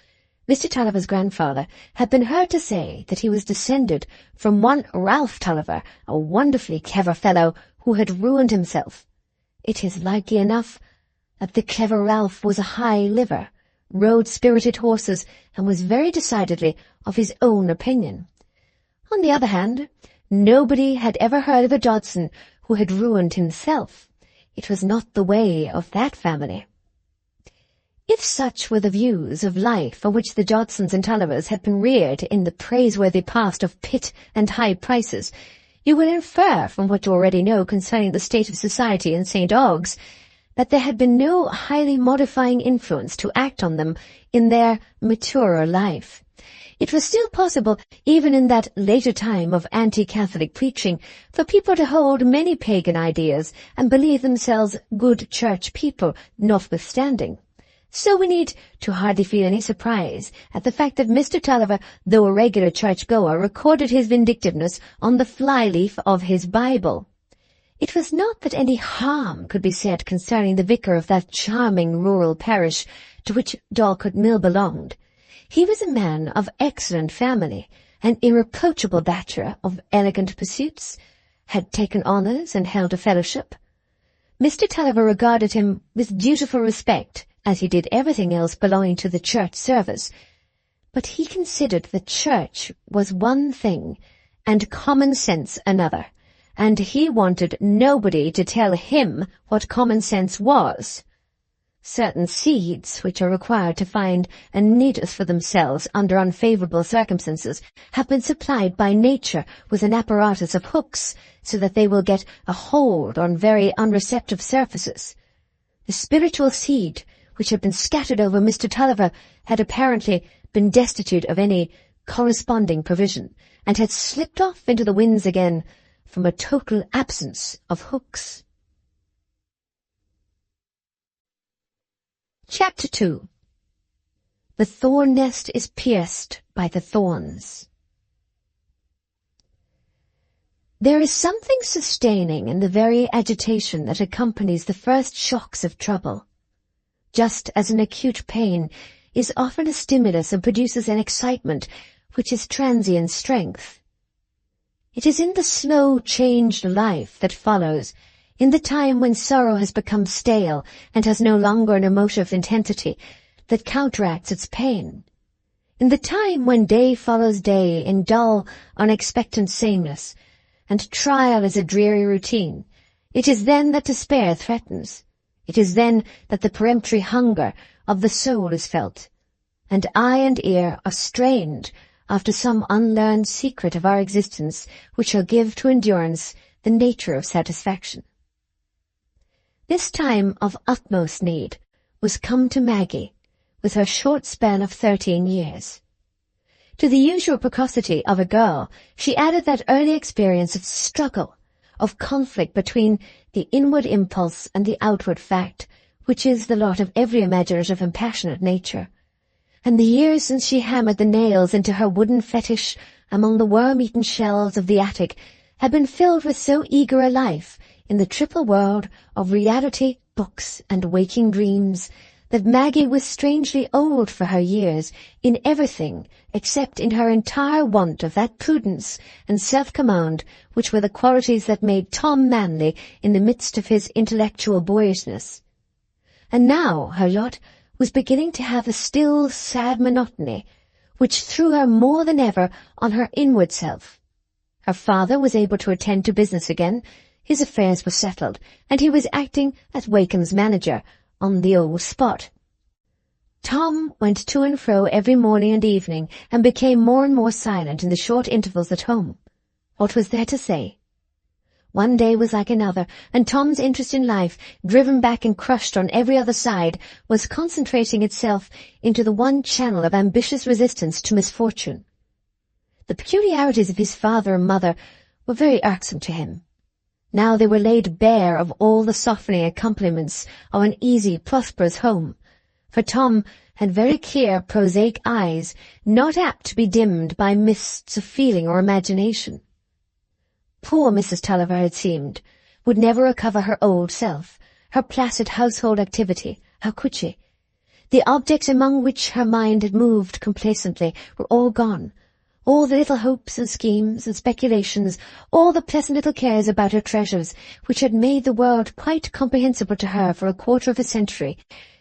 Mr. Tulliver's grandfather had been heard to say that he was descended from one Ralph Tulliver, a wonderfully clever fellow who had ruined himself. It is likely enough that the clever Ralph was a high liver, rode spirited horses, and was very decidedly of his own opinion. On the other hand, nobody had ever heard of a Dodson who had ruined himself. It was not the way of that family. If such were the views of life for which the Dodsons and Tullivers had been reared in the praiseworthy past of pit and high prices, you will infer from what you already know concerning the state of society in St. Ogg's, that there had been no highly modifying influence to act on them in their maturer life. It was still possible, even in that later time of anti-Catholic preaching, for people to hold many pagan ideas and believe themselves good church people, notwithstanding. So we need to hardly feel any surprise at the fact that Mr. Tulliver, though a regular church-goer, recorded his vindictiveness on the fly-leaf of his Bible. It was not that any harm could be said concerning the vicar of that charming rural parish to which Dorlcote Mill belonged. He was a man of excellent family, an irreproachable bachelor of elegant pursuits, had taken honours and held a fellowship. Mr. Tulliver regarded him with dutiful respect, as he did everything else belonging to the church service, but he considered the church was one thing, and common sense another, and he wanted nobody to tell him what common sense was. Certain seeds, which are required to find a nidus for themselves under unfavourable circumstances, have been supplied by nature with an apparatus of hooks, so that they will get a hold on very unreceptive surfaces. The spiritual seed, which had been scattered over Mr. Tulliver, had apparently been destitute of any corresponding provision, and had slipped off into the winds again from a total absence of hooks. Chapter 2. The thorn nest is pierced by the thorns. There is something sustaining in the very agitation that accompanies the first shocks of trouble. Just as an acute pain is often a stimulus and produces an excitement which is transient strength. It is in the slow, changed life that follows, in the time when sorrow has become stale and has no longer an emotive intensity that counteracts its pain. In the time when day follows day in dull, unexpectant sameness, and trial is a dreary routine, it is then that despair threatens. It is then that the peremptory hunger of the soul is felt, and eye and ear are strained after some unlearned secret of our existence which shall give to endurance the nature of satisfaction. This time of utmost need was come to Maggie, with her short span of 13 years. To the usual precocity of a girl, she added that early experience of struggle, of conflict between the inward impulse and the outward fact, which is the lot of every imaginative and passionate nature. And the years since she hammered the nails into her wooden fetish among the worm-eaten shelves of the attic had been filled with so eager a life in the triple world of reality, books, and waking dreams, that Maggie was strangely old for her years in everything except in her entire want of that prudence and self-command which were the qualities that made Tom manly in the midst of his intellectual boyishness. And now her lot was beginning to have a still, sad monotony, which threw her more than ever on her inward self. Her father was able to attend to business again, his affairs were settled, and he was acting as Wakem's manager on the old spot. Tom went to and fro every morning and evening, and became more and more silent in the short intervals at home. What was there to say? One day was like another, and Tom's interest in life, driven back and crushed on every other side, was concentrating itself into the one channel of ambitious resistance to misfortune. The peculiarities of his father and mother were very irksome to him. Now they were laid bare of all the softening accompaniments of an easy, prosperous home, for Tom had very clear, prosaic eyes, not apt to be dimmed by mists of feeling or imagination. Poor Mrs. Tulliver, it seemed, would never recover her old self, her placid household activity. How could she? The objects among which her mind had moved complacently were all gone. All the little hopes and schemes and speculations, all the pleasant little cares about her treasures, which had made the world quite comprehensible to her for a quarter of a century,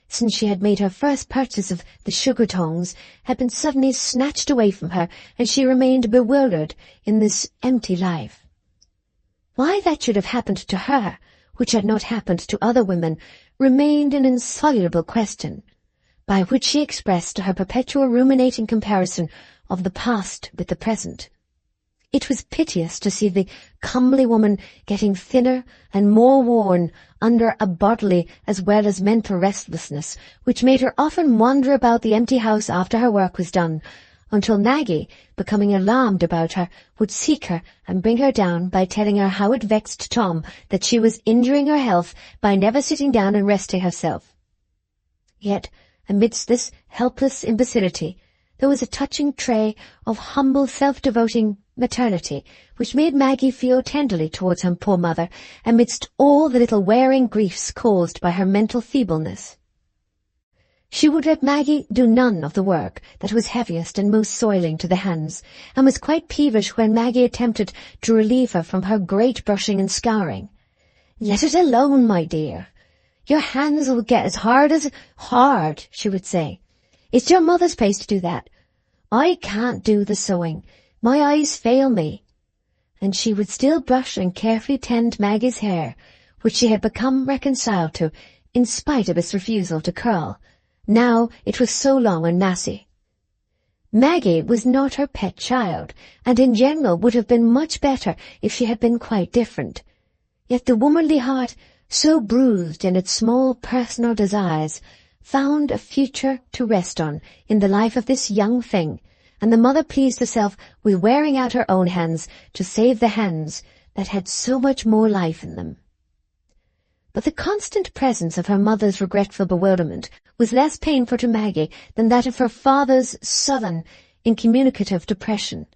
since she had made her first purchase of the sugar tongs, had been suddenly snatched away from her, and she remained bewildered in this empty life. Why that should have happened to her, which had not happened to other women, remained an insoluble question, by which she expressed her perpetual ruminating comparison of the past with the present. It was piteous to see the comely woman getting thinner and more worn under a bodily as well as mental restlessness, which made her often wander about the empty house after her work was done, until Maggie, becoming alarmed about her, would seek her and bring her down by telling her how it vexed Tom that she was injuring her health by never sitting down and resting herself. Yet, amidst this helpless imbecility, there was a touching trait of humble, self-devoting maternity, which made Maggie feel tenderly towards her poor mother, amidst all the little wearing griefs caused by her mental feebleness. She would let Maggie do none of the work that was heaviest and most soiling to the hands, and was quite peevish when Maggie attempted to relieve her from her great brushing and scouring. "Let it alone, my dear. Your hands will get as hard," she would say. "It's your mother's place to do that. I can't do the sewing. My eyes fail me." And she would still brush and carefully tend Maggie's hair, which she had become reconciled to, in spite of its refusal to curl. Now it was so long and massy. Maggie was not her pet child, and in general would have been much better if she had been quite different. Yet the womanly heart, so bruised in its small personal desires, found a future to rest on in the life of this young thing, and the mother pleased herself with wearing out her own hands to save the hands that had so much more life in them. But the constant presence of her mother's regretful bewilderment was less painful to Maggie than that of her father's sullen, incommunicative depression.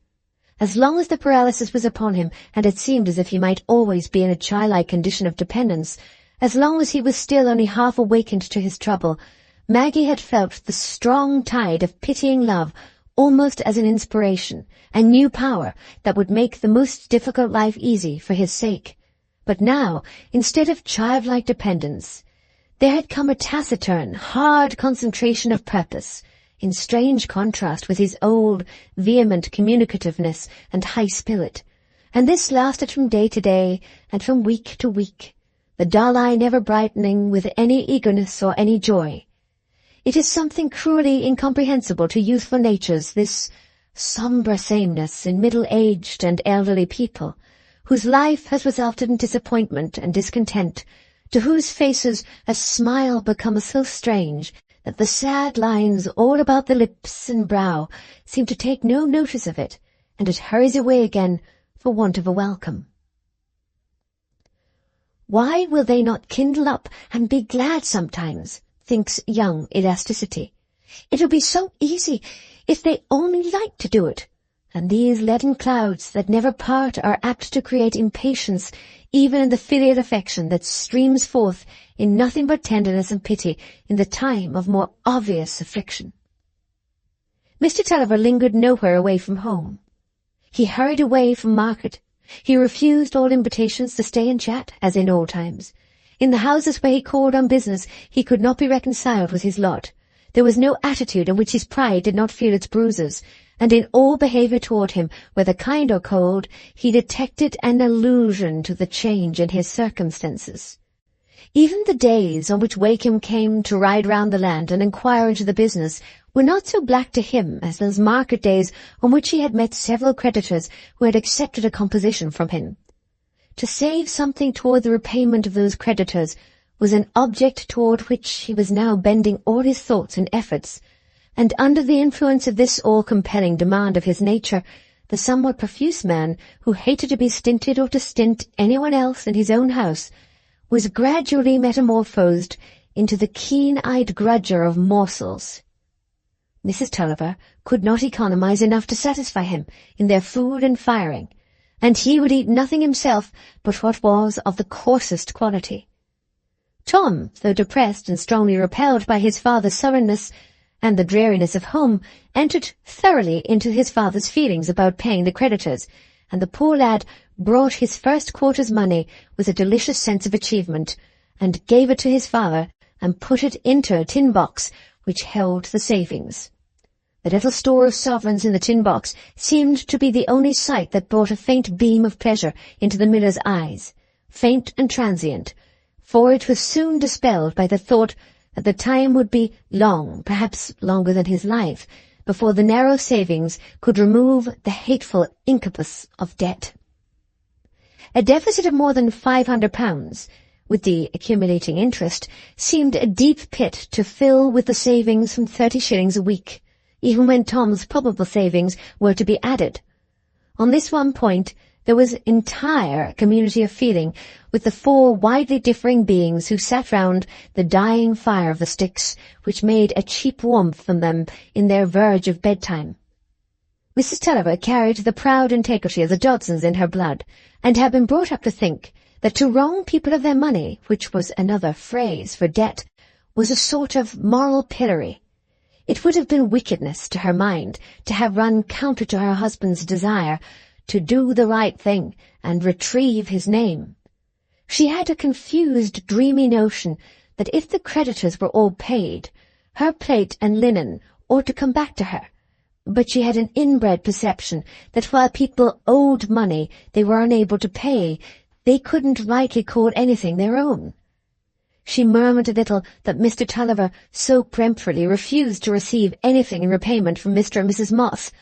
As long as the paralysis was upon him, and it seemed as if he might always be in a childlike condition of dependence, as long as he was still only half awakened to his trouble, Maggie had felt the strong tide of pitying love almost as an inspiration, a new power that would make the most difficult life easy for his sake. But now, instead of childlike dependence, there had come a taciturn, hard concentration of purpose, in strange contrast with his old, vehement communicativeness and high spirit, and this lasted from day to day and from week to week, the dull eye never brightening with any eagerness or any joy. It is something cruelly incomprehensible to youthful natures, this sombre sameness in middle-aged and elderly people, whose life has resulted in disappointment and discontent, to whose faces a smile becomes so strange that the sad lines all about the lips and brow seem to take no notice of it, and it hurries away again for want of a welcome. Why will they not kindle up and be glad sometimes, thinks young elasticity. It would be so easy if they only liked to do it, and these leaden clouds that never part are apt to create impatience even in the filial affection that streams forth in nothing but tenderness and pity in the time of more obvious affliction. Mr. Tulliver lingered nowhere away from home. He hurried away from market. He refused all invitations to stay and chat, as in old times. In the houses where he called on business, he could not be reconciled with his lot. There was no attitude in which his pride did not feel its bruises, and in all behaviour toward him, whether kind or cold, he detected an allusion to the change in his circumstances. Even the days on which Wakem came to ride round the land and inquire into the business were not so black to him as those market days on which he had met several creditors who had accepted a composition from him. To save something toward the repayment of those creditors was an object toward which he was now bending all his thoughts and efforts, and under the influence of this all-compelling demand of his nature, the somewhat profuse man, who hated to be stinted or to stint anyone else in his own house, was gradually metamorphosed into the keen-eyed grudger of morsels. Mrs. Tulliver could not economize enough to satisfy him in their food and firing, and he would eat nothing himself but what was of the coarsest quality. Tom, though depressed and strongly repelled by his father's sullenness and the dreariness of home, entered thoroughly into his father's feelings about paying the creditors, and the poor lad brought his first quarter's money with a delicious sense of achievement, and gave it to his father, and put it into a tin box which held the savings. The little store of sovereigns in the tin box seemed to be the only sight that brought a faint beam of pleasure into the miller's eyes, faint and transient, for it was soon dispelled by the thought that the time would be long, perhaps longer than his life, before the narrow savings could remove the hateful incubus of debt. A deficit of more than £500, with the accumulating interest, seemed a deep pit to fill with the savings from 30 shillings a week, even when Tom's probable savings were to be added. On this one point there was entire community of feeling with the 4 widely differing beings who sat round the dying fire of the sticks, which made a cheap warmth from them in their verge of bedtime. Mrs. Tulliver carried the proud integrity of the Dodsons in her blood, and had been brought up to think that to wrong people of their money, which was another phrase for debt, was a sort of moral pillory. It would have been wickedness to her mind to have run counter to her husband's desire to do the right thing and retrieve his name. She had a confused, dreamy notion that if the creditors were all paid, her plate and linen ought to come back to her, but she had an inbred perception that while people owed money they were unable to pay, they couldn't rightly call anything their own. She murmured a little that Mr. Tulliver so peremptorily refused to receive anything in repayment from Mr. and Mrs. Moss,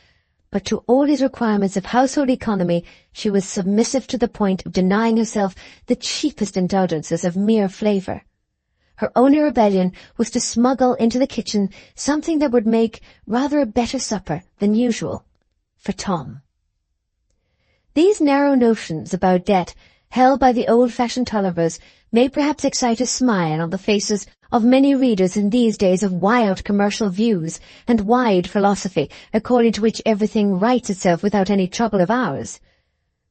but to all his requirements of household economy she was submissive to the point of denying herself the cheapest indulgences of mere flavour. Her only rebellion was to smuggle into the kitchen something that would make rather a better supper than usual for Tom. These narrow notions about debt held by the old-fashioned Tullivers may perhaps excite a smile on the faces of many readers in these days of wild commercial views and wide philosophy, according to which everything rights itself without any trouble of ours.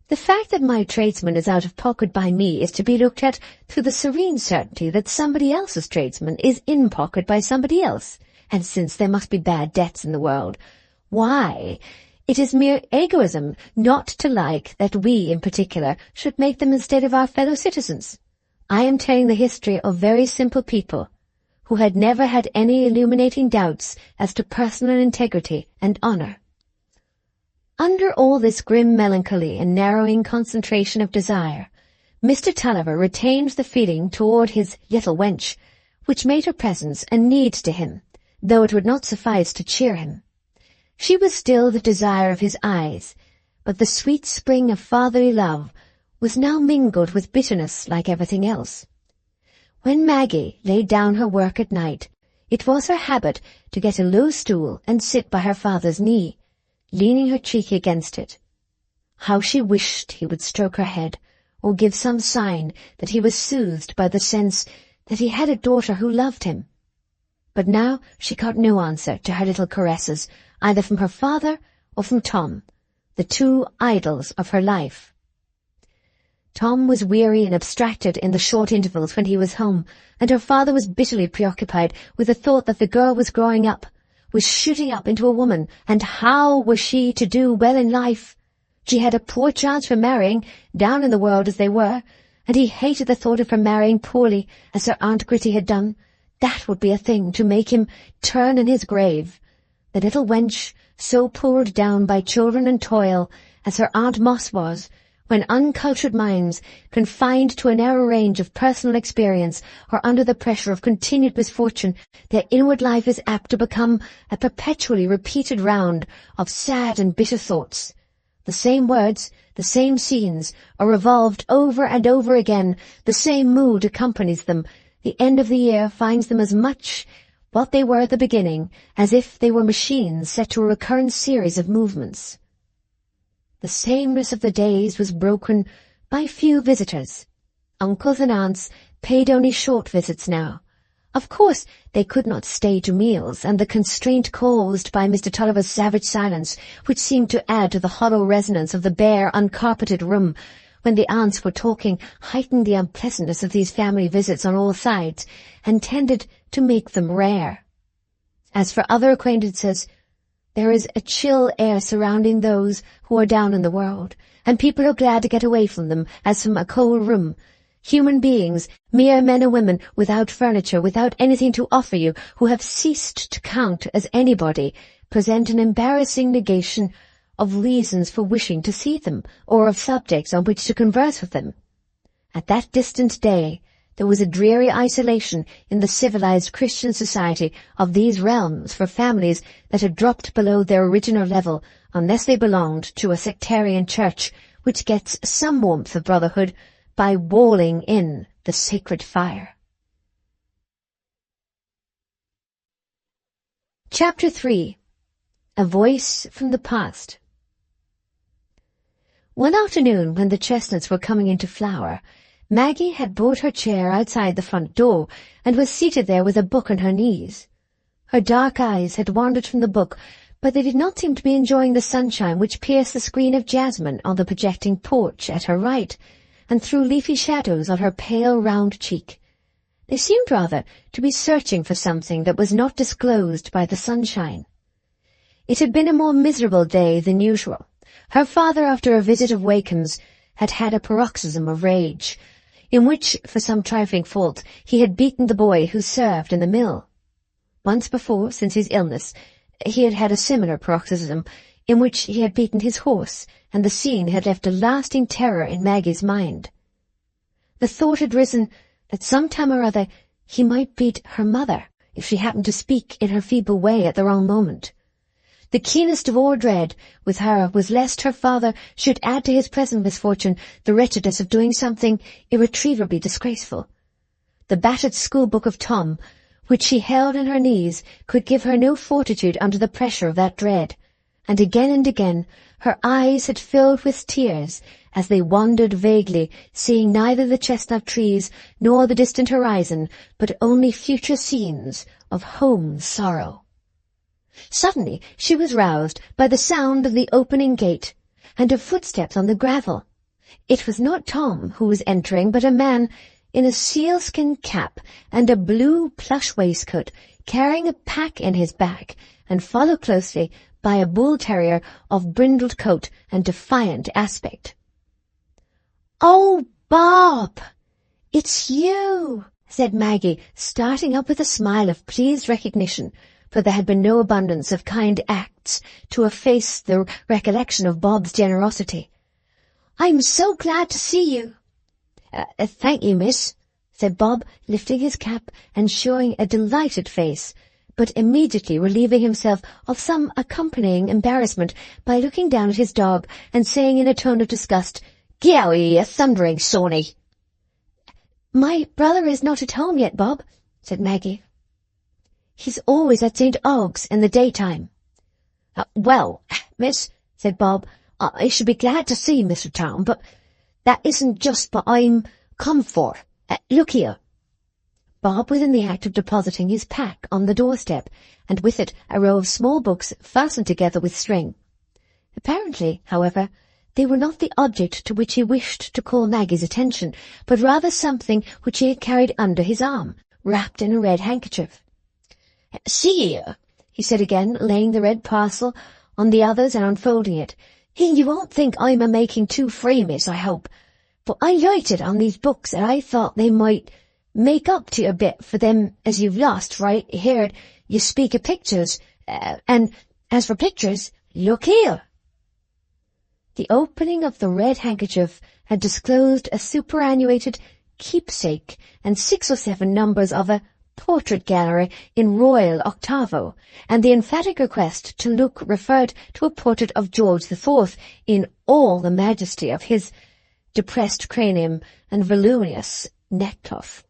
The fact that my tradesman is out of pocket by me is to be looked at through the serene certainty that somebody else's tradesman is in pocket by somebody else, and since there must be bad debts in the world, why, it is mere egoism not to like that we, in particular, should make them instead of our fellow citizens. I am telling the history of very simple people, who had never had any illuminating doubts as to personal integrity and honour. Under all this grim melancholy and narrowing concentration of desire, Mr. Tulliver retained the feeling toward his little wench, which made her presence a need to him, though it would not suffice to cheer him. She was still the desire of his eyes, but the sweet spring of fatherly love was now mingled with bitterness like everything else. When Maggie laid down her work at night, it was her habit to get a low stool and sit by her father's knee, leaning her cheek against it. How she wished he would stroke her head, or give some sign that he was soothed by the sense that he had a daughter who loved him. But now she got no answer to her little caresses, either from her father or from Tom, the two idols of her life. Tom was weary and abstracted in the short intervals when he was home, and her father was bitterly preoccupied with the thought that the girl was growing up, was shooting up into a woman, and how was she to do well in life? She had a poor chance for marrying, down in the world as they were, and he hated the thought of her marrying poorly, as her Aunt Gritty had done. That would be a thing to make him turn in his grave. The little wench, so pulled down by children and toil, as her Aunt Moss was, when uncultured minds, confined to a narrow range of personal experience, are under the pressure of continued misfortune, their inward life is apt to become a perpetually repeated round of sad and bitter thoughts. The same words, the same scenes, are revolved over and over again, the same mood accompanies them. The end of the year finds them as much what they were at the beginning, as if they were machines set to a recurrent series of movements. The sameness of the days was broken by few visitors. Uncles and aunts paid only short visits now. Of course, they could not stay to meals, and the constraint caused by Mr. Tulliver's savage silence, which seemed to add to the hollow resonance of the bare, uncarpeted room, when the aunts were talking, heightened the unpleasantness of these family visits on all sides, and tended to make them rare. As for other acquaintances, there is a chill air surrounding those who are down in the world, and people are glad to get away from them as from a cold room. Human beings, mere men and women, without furniture, without anything to offer you, who have ceased to count as anybody, present an embarrassing negation of reasons for wishing to see them, or of subjects on which to converse with them. At that distant day, there was a dreary isolation in the civilized Christian society of these realms for families that had dropped below their original level, unless they belonged to a sectarian church which gets some warmth of brotherhood by walling in the sacred fire. Chapter 3. A Voice from the Past. One afternoon, when the chestnuts were coming into flower, Maggie had brought her chair outside the front door, and was seated there with a book on her knees. Her dark eyes had wandered from the book, but they did not seem to be enjoying the sunshine which pierced the screen of jasmine on the projecting porch at her right, and threw leafy shadows on her pale round cheek. They seemed rather to be searching for something that was not disclosed by the sunshine. It had been a more miserable day than usual. Her father, after a visit of Wakem's, had had a paroxysm of rage, in which, for some trifling fault, he had beaten the boy who served in the mill. Once before, since his illness, he had had a similar paroxysm, in which he had beaten his horse, and the scene had left a lasting terror in Maggie's mind. The thought had risen that some time or other he might beat her mother if she happened to speak in her feeble way at the wrong moment. The keenest of all dread with her was lest her father should add to his present misfortune the wretchedness of doing something irretrievably disgraceful. The battered school-book of Tom, which she held in her knees, could give her no fortitude under the pressure of that dread, and again her eyes had filled with tears as they wandered vaguely, seeing neither the chestnut trees nor the distant horizon, but only future scenes of home sorrow. Suddenly she was roused by the sound of the opening gate, and of footsteps on the gravel. It was not Tom who was entering, but a man in a sealskin cap and a blue plush waistcoat, carrying a pack in his back, and followed closely by a bull-terrier of brindled coat and defiant aspect. "Oh, Bob, it's you," said Maggie, starting up with a smile of pleased recognition, for there had been no abundance of kind acts to efface the recollection of Bob's generosity. "I'm so glad to see you." Thank you, miss," said Bob, lifting his cap and showing a delighted face, but immediately relieving himself of some accompanying embarrassment by looking down at his dog and saying in a tone of disgust, "Gowie, you thundering Sawney." "My brother is not at home yet, Bob," said Maggie. "He's always at St. Ogg's in the daytime." "Well, miss," said Bob, "I should be glad to see Mr. Tom, but that isn't just what I'm come for. Look here." Bob was in the act of depositing his pack on the doorstep, and with it a row of small books fastened together with string. Apparently, however, they were not the object to which he wished to call Maggie's attention, but rather something which he had carried under his arm, wrapped in a red handkerchief. "See here," he said again, laying the red parcel on the others and unfolding it. "You won't think I'm a-making too free, miss, I hope, but I lighted on these books and I thought they might make up to you a bit for them as you've lost, right? Here, you speak of pictures, and as for pictures, look here." The opening of the red handkerchief had disclosed a superannuated keepsake and 6 or 7 numbers of a portrait gallery in royal octavo, and the emphatic request to look referred to a portrait of George IV in all the majesty of his depressed cranium and voluminous neckcloth.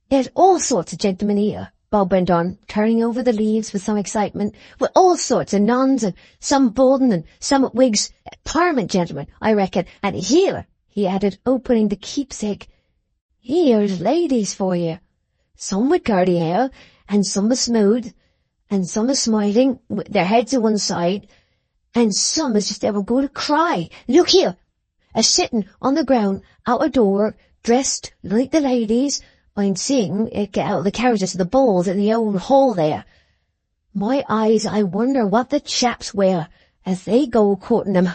"There's all sorts of gentlemen here," Bob went on, turning over the leaves with some excitement, "with all sorts of nuns, and some Bowden, and some at Whigs, Parliament gentlemen, I reckon, and here," he added, opening the keepsake, "here's ladies for you. Some with curly hair, and some with smooth, and some is smiling, with their heads on one side, and some is just ever going to cry. Look here, a-sitting on the ground, out a door, dressed like the ladies I'm seeing it get out of the carriages to the balls in the old hall there. My eyes, I wonder what the chaps wear as they go courting them.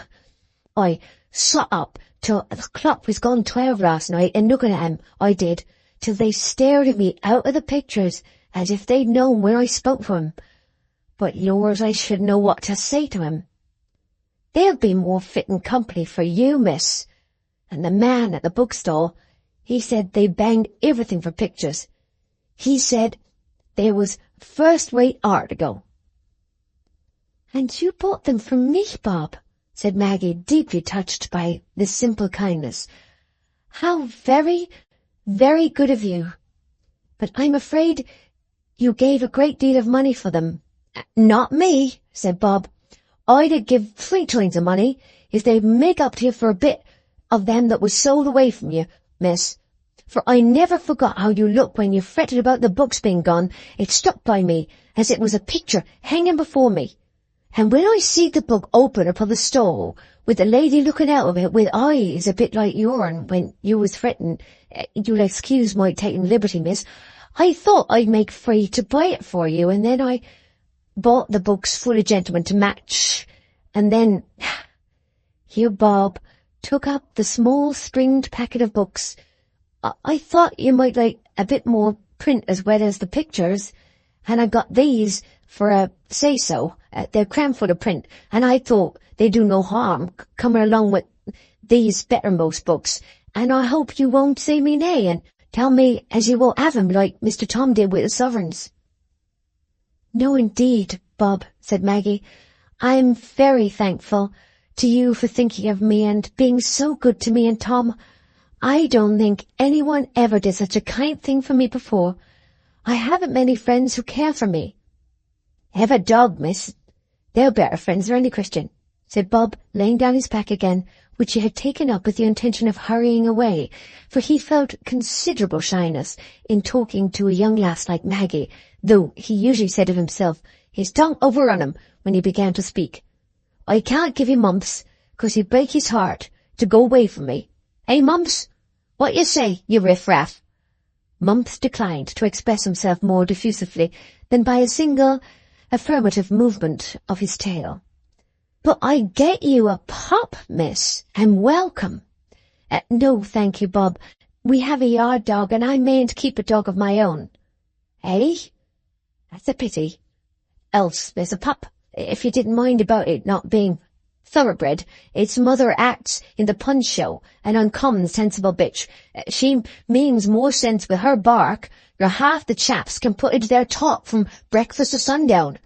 I sat up till the clock was gone 12 last night, and looking at 'em, I did, till they stared at me out of the pictures as if they'd known where I spoke to 'em. But Lord, I should know what to say to 'em. They'll be more fitting company for you, miss. And the man at the bookstall, he said they banged everything for pictures. He said there was first-rate article." "And you bought them for me, Bob," said Maggie, deeply touched by this simple kindness. "How very, very good of you. But I'm afraid you gave a great deal of money for them." "Not me," said Bob. "I'd give 3 times the money if they'd make up to you for a bit of them that was sold away from you, miss. For I never forgot how you looked when you fretted about the books being gone. It stuck by me as it was a picture hanging before me. And when I see the book open upon the stall, with the lady looking out of it with eyes a bit like yourn when you was fretting, you'll excuse my taking liberty, miss, I thought I'd make free to buy it for you, and then I bought the books full of gentlemen to match, and then—" Here Bob took up the small stringed packet of books. I thought you might like a bit more print as well as the pictures, and I got these for a say-so. They're crammed full of print, and I thought they'd do no harm coming along with these bettermost books, and I hope you won't say me nay and tell me as you won't have 'em like Mr. Tom did with the sovereigns." "No, indeed, Bob," said Maggie. "I'm very thankful to you for thinking of me and being so good to me and Tom. I don't think anyone ever did such a kind thing for me before. I haven't many friends who care for me." "Have a dog, miss. They're better friends than any Christian," said Bob, laying down his pack again, which he had taken up with the intention of hurrying away, for he felt considerable shyness in talking to a young lass like Maggie, though he usually said of himself, his tongue overrun him when he began to speak. I can't give him Mumps, 'cause he'd break his heart to go away from me. Eh, Mumps? What you say, you riff-raff? Mumps declined to express himself more diffusively than by a single affirmative movement of his tail. But I get you a pup, miss, and welcome. No, thank you, Bob. We have a yard dog, and I mayn't keep a dog of my own. Eh? That's a pity. Else there's a pup, if you didn't mind about it not being thoroughbred. Its mother acts in the punch show, an uncommon sensible bitch. She means more sense with her bark nor half the chaps can put into their talk from breakfast to sundown.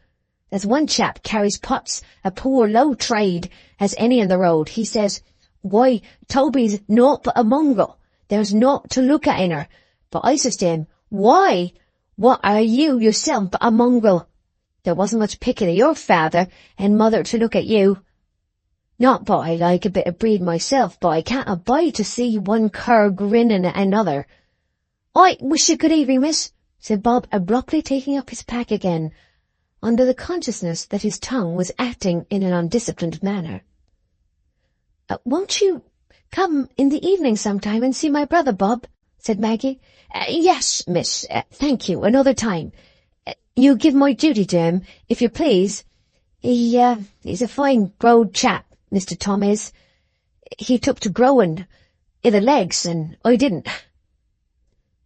There's one chap carries pots, a poor low trade as any in the road. He says, why, Toby's naught but a mongrel. There's naught to look at in her. But I says to him, why? What are you yourself but a mongrel? There wasn't much picking of your father and mother to look at you. Not but I like a bit of breed myself, but I can't abide to see one cur grinning at another. I wish you good evening, miss, said Bob, abruptly taking up his pack again, under the consciousness that his tongue was acting in an undisciplined manner. Won't you come in the evening sometime and see my brother, Bob? Said Maggie. Yes, miss, thank you, another time. You give my duty to him, if you please. He's a fine growed chap, Mr. Tom is. He took to growing i' the legs, and I didn't.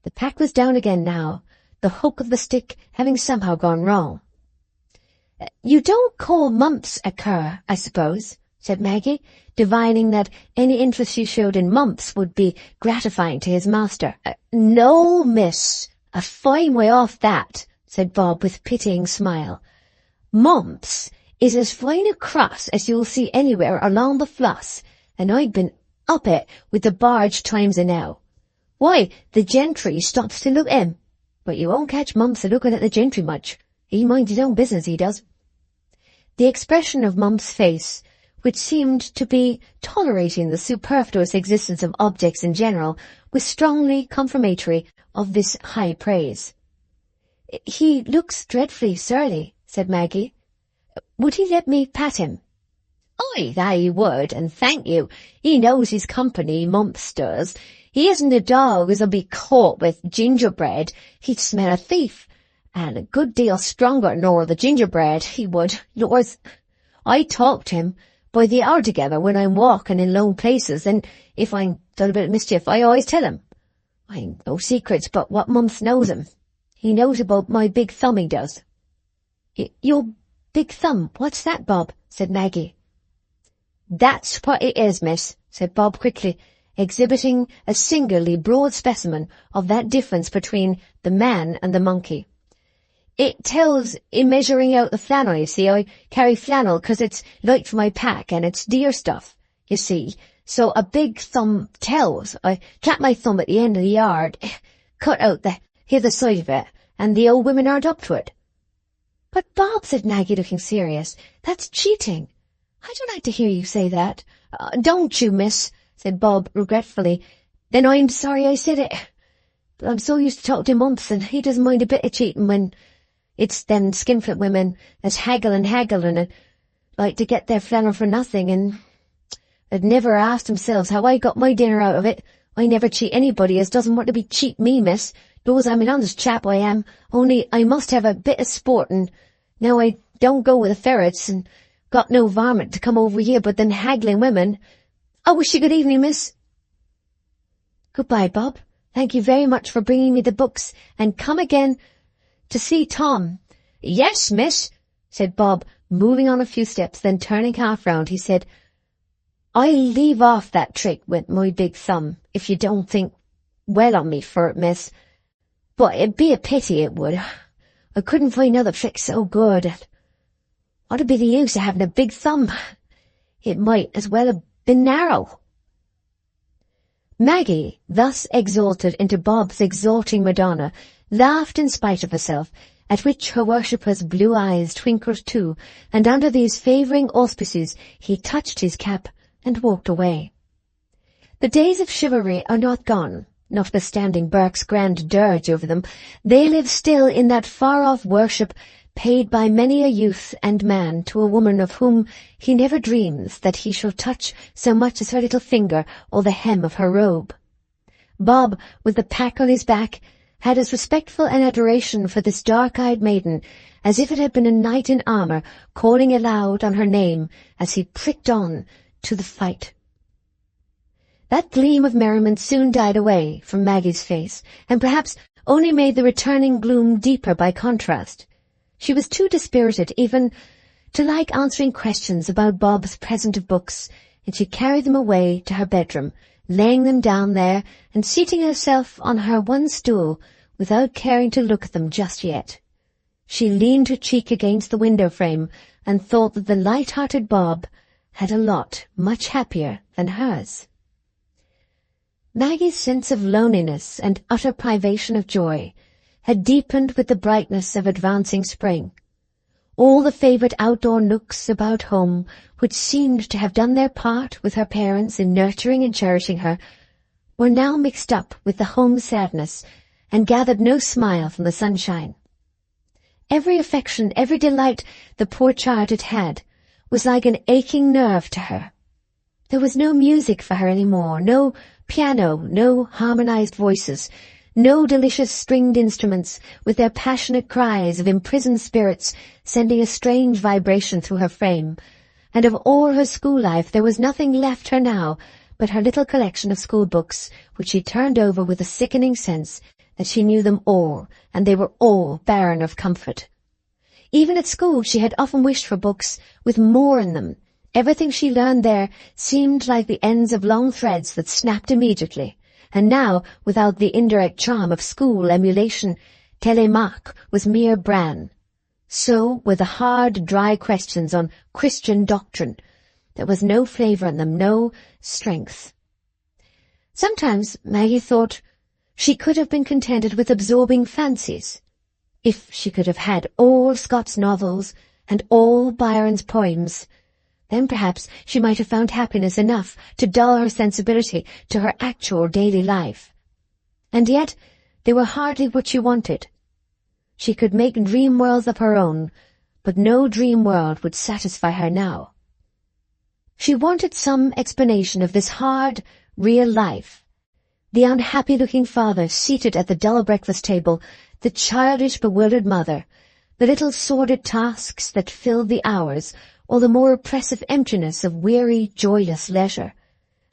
The pack was down again now, the hook of the stick having somehow gone wrong. You don't call Mumps a cur, I suppose, said Maggie, divining that any interest she showed in Mumps would be gratifying to his master. No, miss, a fine way off that, said Bob with pitying smile. Mumps is as fine a cross as you'll see anywhere along the Floss, and I've been up it with the barge times enow. Why, the gentry stops to look at him, but you won't catch Mumps a-looking at the gentry much. He minds his own business, he does. The expression of Mumps' face, which seemed to be tolerating the superfluous existence of objects in general, was strongly confirmatory of this high praise. He looks dreadfully surly, said Maggie. Would he let me pat him? Aye, that he would, and thank you. He knows his company, Mumps does. He isn't a dog as'll be caught with gingerbread. He'd smell a thief, and a good deal stronger nor the gingerbread, he would. Lors, I talk to him by the hour together when I'm walking in lone places, and if I'm done a bit of mischief, I always tell him. I ain't no secrets but what Mumps knows him. He knows about my big thumb, he does. Your big thumb, what's that, Bob? Said Maggie. That's what it is, miss, said Bob quickly, exhibiting a singularly broad specimen of that difference between the man and the monkey. It tells in measuring out the flannel, you see. I carry flannel 'cause it's light for my pack and it's dear stuff, you see. So a big thumb tells. I trap my thumb at the end of the yard, cut out the hither side of it, and the old women aren't up to it. But Bob, said Maggie, looking serious, that's cheating. I don't like to hear you say that. Don't you, miss, said Bob regretfully. Then I'm sorry I said it. But I'm so used to talk to Mumps, and he doesn't mind a bit of cheating when it's them skinflint women as haggle and like to get their flannel for nothing, and they'd never asked themselves how I got my dinner out of it. I never cheat anybody as doesn't want to be cheat me, miss. Knows I'm an honest chap, I am, only I must have a bit of sport, and now I don't go with the ferrets, and got no varmint to come over here but them haggling women. I wish you good evening, miss. Goodbye, Bob. Thank you very much for bringing me the books, and come again to see Tom. Yes, miss, said Bob, moving on a few steps, then turning half round, he said, I'll leave off that trick with my big thumb, if you don't think well on me for it, miss. But it'd be a pity, it would. I couldn't find another trick so good. What'd be the use of having a big thumb? It might as well have been narrow. Maggie, thus exalted into Bob's exalting Madonna, laughed in spite of herself, at which her worshipper's blue eyes twinkled too, and under these favouring auspices he touched his cap and walked away. The days of chivalry are not gone, notwithstanding Burke's grand dirge over them. They live still in that far-off worship paid by many a youth and man to a woman of whom he never dreams that he shall touch so much as her little finger or the hem of her robe. Bob, with the pack on his back, had as respectful an adoration for this dark-eyed maiden as if it had been a knight in armour calling aloud on her name as he pricked on to the fight. That gleam of merriment soon died away from Maggie's face, and perhaps only made the returning gloom deeper by contrast. She was too dispirited even to like answering questions about Bob's present of books, and she carried them away to her bedroom, laying them down there and seating herself on her one stool without caring to look at them just yet. She leaned her cheek against the window frame and thought that the light-hearted Bob had a lot much happier than hers. Maggie's sense of loneliness and utter privation of joy had deepened with the brightness of advancing spring. All the favourite outdoor nooks about home, which seemed to have done their part with her parents in nurturing and cherishing her, were now mixed up with the home sadness and gathered no smile from the sunshine. Every affection, every delight the poor child had had was like an aching nerve to her. There was no music for her any more, no piano, no harmonized voices, no delicious stringed instruments with their passionate cries of imprisoned spirits sending a strange vibration through her frame, and of all her school life there was nothing left her now but her little collection of school books, which she turned over with a sickening sense that she knew them all, and they were all barren of comfort. Even at school she had often wished for books with more in them. Everything she learned there seemed like the ends of long threads that snapped immediately, and now, without the indirect charm of school emulation, Télémaque was mere bran. So were the hard, dry questions on Christian doctrine. There was no flavour in them, no strength. Sometimes Maggie thought she could have been contented with absorbing fancies. If she could have had all Scott's novels and all Byron's poems, then perhaps she might have found happiness enough to dull her sensibility to her actual daily life. And yet they were hardly what she wanted. She could make dream worlds of her own, but no dream world would satisfy her now. She wanted some explanation of this hard, real life. The unhappy-looking father seated at the dull breakfast table, the childish, bewildered mother, the little sordid tasks that filled the hours, or the more oppressive emptiness of weary, joyless leisure,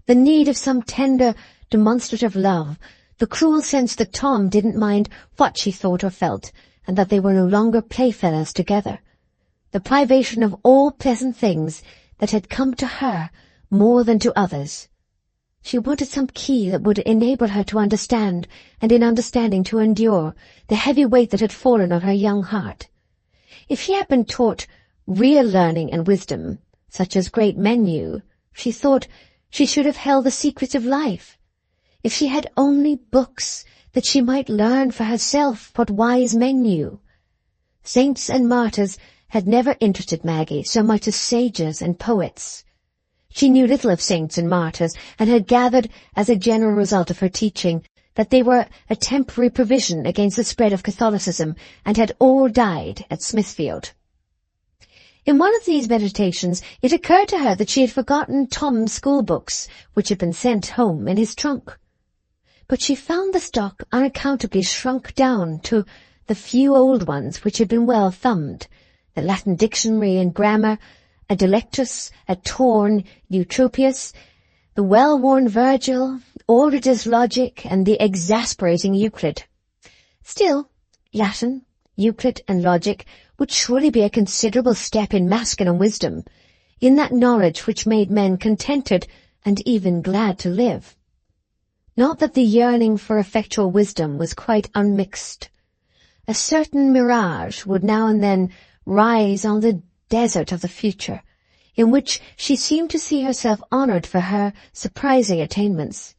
the need of some tender, demonstrative love, the cruel sense that Tom didn't mind what she thought or felt, and that they were no longer playfellows together, the privation of all pleasant things that had come to her more than to others. She wanted some key that would enable her to understand, and in understanding to endure, the heavy weight that had fallen on her young heart. If she had been taught real learning and wisdom, such as great men knew, she thought she should have held the secrets of life. If she had only books, that she might learn for herself what wise men knew. Saints and martyrs had never interested Maggie so much as sages and poets. She knew little of saints and martyrs, and had gathered, as a general result of her teaching, that they were a temporary provision against the spread of Catholicism, and had all died at Smithfield. In one of these meditations it occurred to her that she had forgotten Tom's school books, which had been sent home in his trunk. But she found the stock unaccountably shrunk down to the few old ones which had been well thumbed, the Latin dictionary and grammar, a Delectus, a torn Eutropius, the well-worn Virgil, Aldrich's Logic, and the exasperating Euclid. Still, Latin, Euclid, and logic would surely be a considerable step in masculine wisdom, in that knowledge which made men contented and even glad to live. Not that the yearning for effectual wisdom was quite unmixed. A certain mirage would now and then rise on the desert of the future, in which she seemed to see herself honoured for her surprising attainments.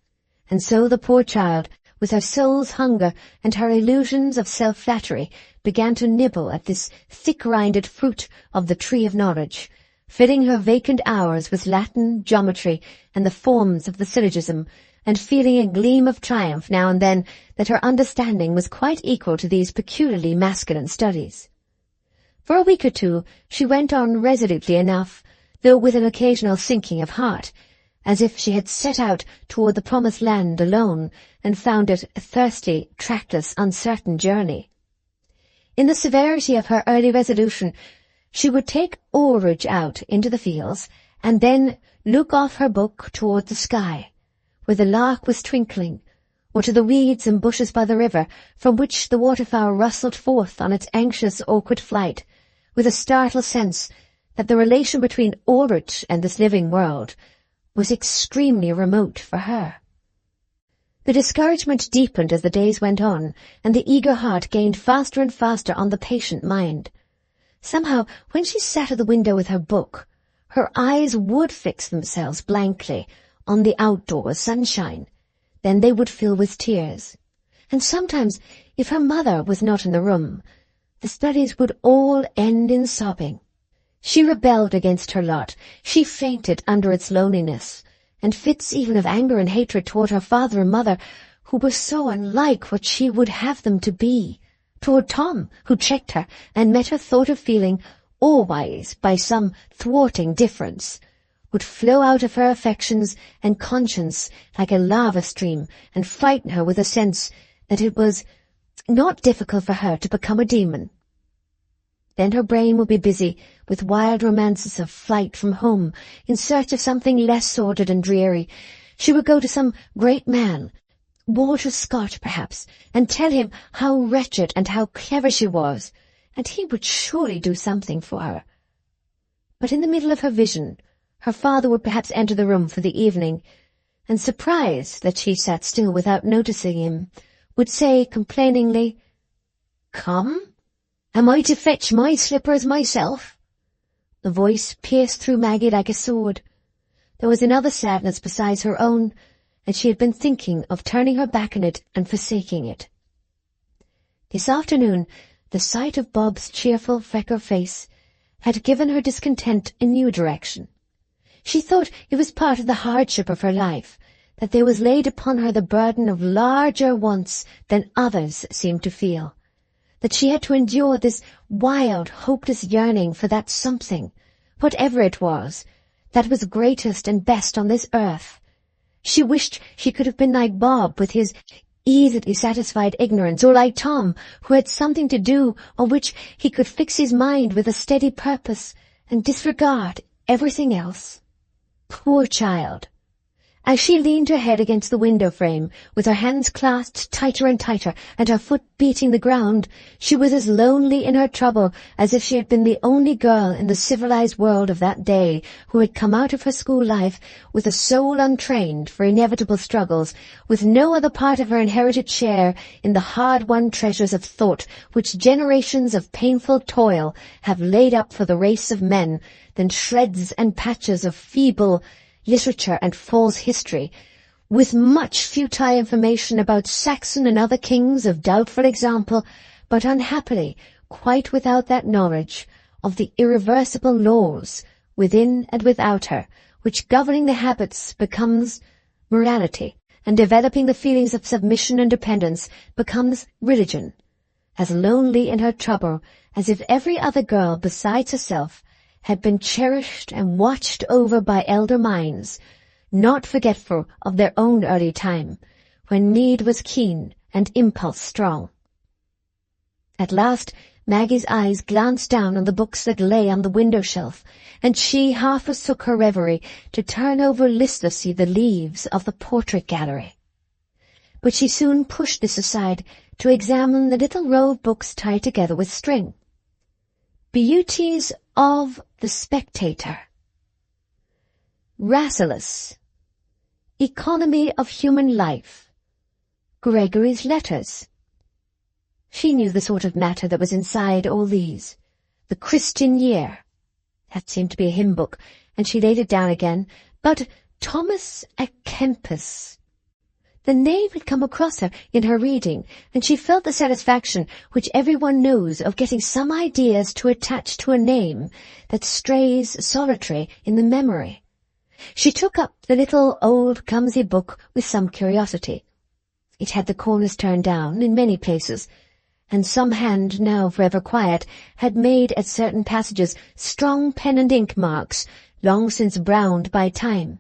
And so the poor child, with her soul's hunger and her illusions of self-flattery, began to nibble at this thick-rinded fruit of the tree of knowledge, filling her vacant hours with Latin, geometry, and the forms of the syllogism, and feeling a gleam of triumph now and then that her understanding was quite equal to these peculiarly masculine studies. For a week or two she went on resolutely enough, though with an occasional sinking of heart, as if she had set out toward the promised land alone and found it a thirsty, trackless, uncertain journey. In the severity of her early resolution, she would take Ulrich out into the fields, and then look off her book toward the sky, where the lark was twinkling, or to the weeds and bushes by the river, from which the waterfowl rustled forth on its anxious, awkward flight, with a startled sense that the relation between Ulrich and this living world was extremely remote for her. The discouragement deepened as the days went on, and the eager heart gained faster and faster on the patient mind. Somehow, when she sat at the window with her book, her eyes would fix themselves blankly on the outdoor sunshine. Then they would fill with tears. And sometimes, if her mother was not in the room, the studies would all end in sobbing. She rebelled against her lot. She fainted under its loneliness, and fits even of anger and hatred toward her father and mother, who were so unlike what she would have them to be, toward Tom, who checked her and met her thought of feeling always by some thwarting difference, would flow out of her affections and conscience like a lava stream and frighten her with a sense that it was not difficult for her to become a demon. Then her brain would be busy with wild romances of flight from home in search of something less sordid and dreary. She would go to some great man, Walter Scott perhaps, and tell him how wretched and how clever she was, and he would surely do something for her. But in the middle of her vision, her father would perhaps enter the room for the evening, and surprised that she sat still without noticing him, would say complainingly, "Come? Am I to fetch my slippers myself?" The voice pierced through Maggie like a sword. There was another sadness besides her own, and she had been thinking of turning her back on it and forsaking it. This afternoon, the sight of Bob's cheerful, freckled face had given her discontent a new direction. She thought it was part of the hardship of her life, that there was laid upon her the burden of larger wants than others seemed to feel, that she had to endure this wild, hopeless yearning for that something, whatever it was, that was greatest and best on this earth. She wished she could have been like Bob with his easily satisfied ignorance, or like Tom, who had something to do on which he could fix his mind with a steady purpose and disregard everything else. Poor child! As she leaned her head against the window frame, with her hands clasped tighter and tighter, and her foot beating the ground, she was as lonely in her trouble as if she had been the only girl in the civilized world of that day who had come out of her school life with a soul untrained for inevitable struggles, with no other part of her inherited share in the hard-won treasures of thought which generations of painful toil have laid up for the race of men, than shreds and patches of feeble literature and false history, with much futile information about Saxon and other kings of doubtful example, but unhappily quite without that knowledge of the irreversible laws within and without her, which governing the habits becomes morality, and developing the feelings of submission and dependence becomes religion, as lonely in her trouble as if every other girl besides herself had been cherished and watched over by elder minds, not forgetful of their own early time, when need was keen and impulse strong. At last Maggie's eyes glanced down on the books that lay on the window-shelf, and she half forsook her reverie to turn over listlessly the leaves of the portrait gallery. But she soon pushed this aside to examine the little row of books tied together with string. Beauties of the Spectator, Rasselas, Economy of Human Life, Gregory's Letters. She knew the sort of matter that was inside all these. The Christian Year. That seemed to be a hymn book, and she laid it down again. But Thomas à Kempis. The name had come across her in her reading, and she felt the satisfaction which everyone knows of getting some ideas to attach to a name that strays solitary in the memory. She took up the little old clumsy book with some curiosity. It had the corners turned down in many places, and some hand, now forever quiet, had made at certain passages strong pen and ink marks, long since browned by time.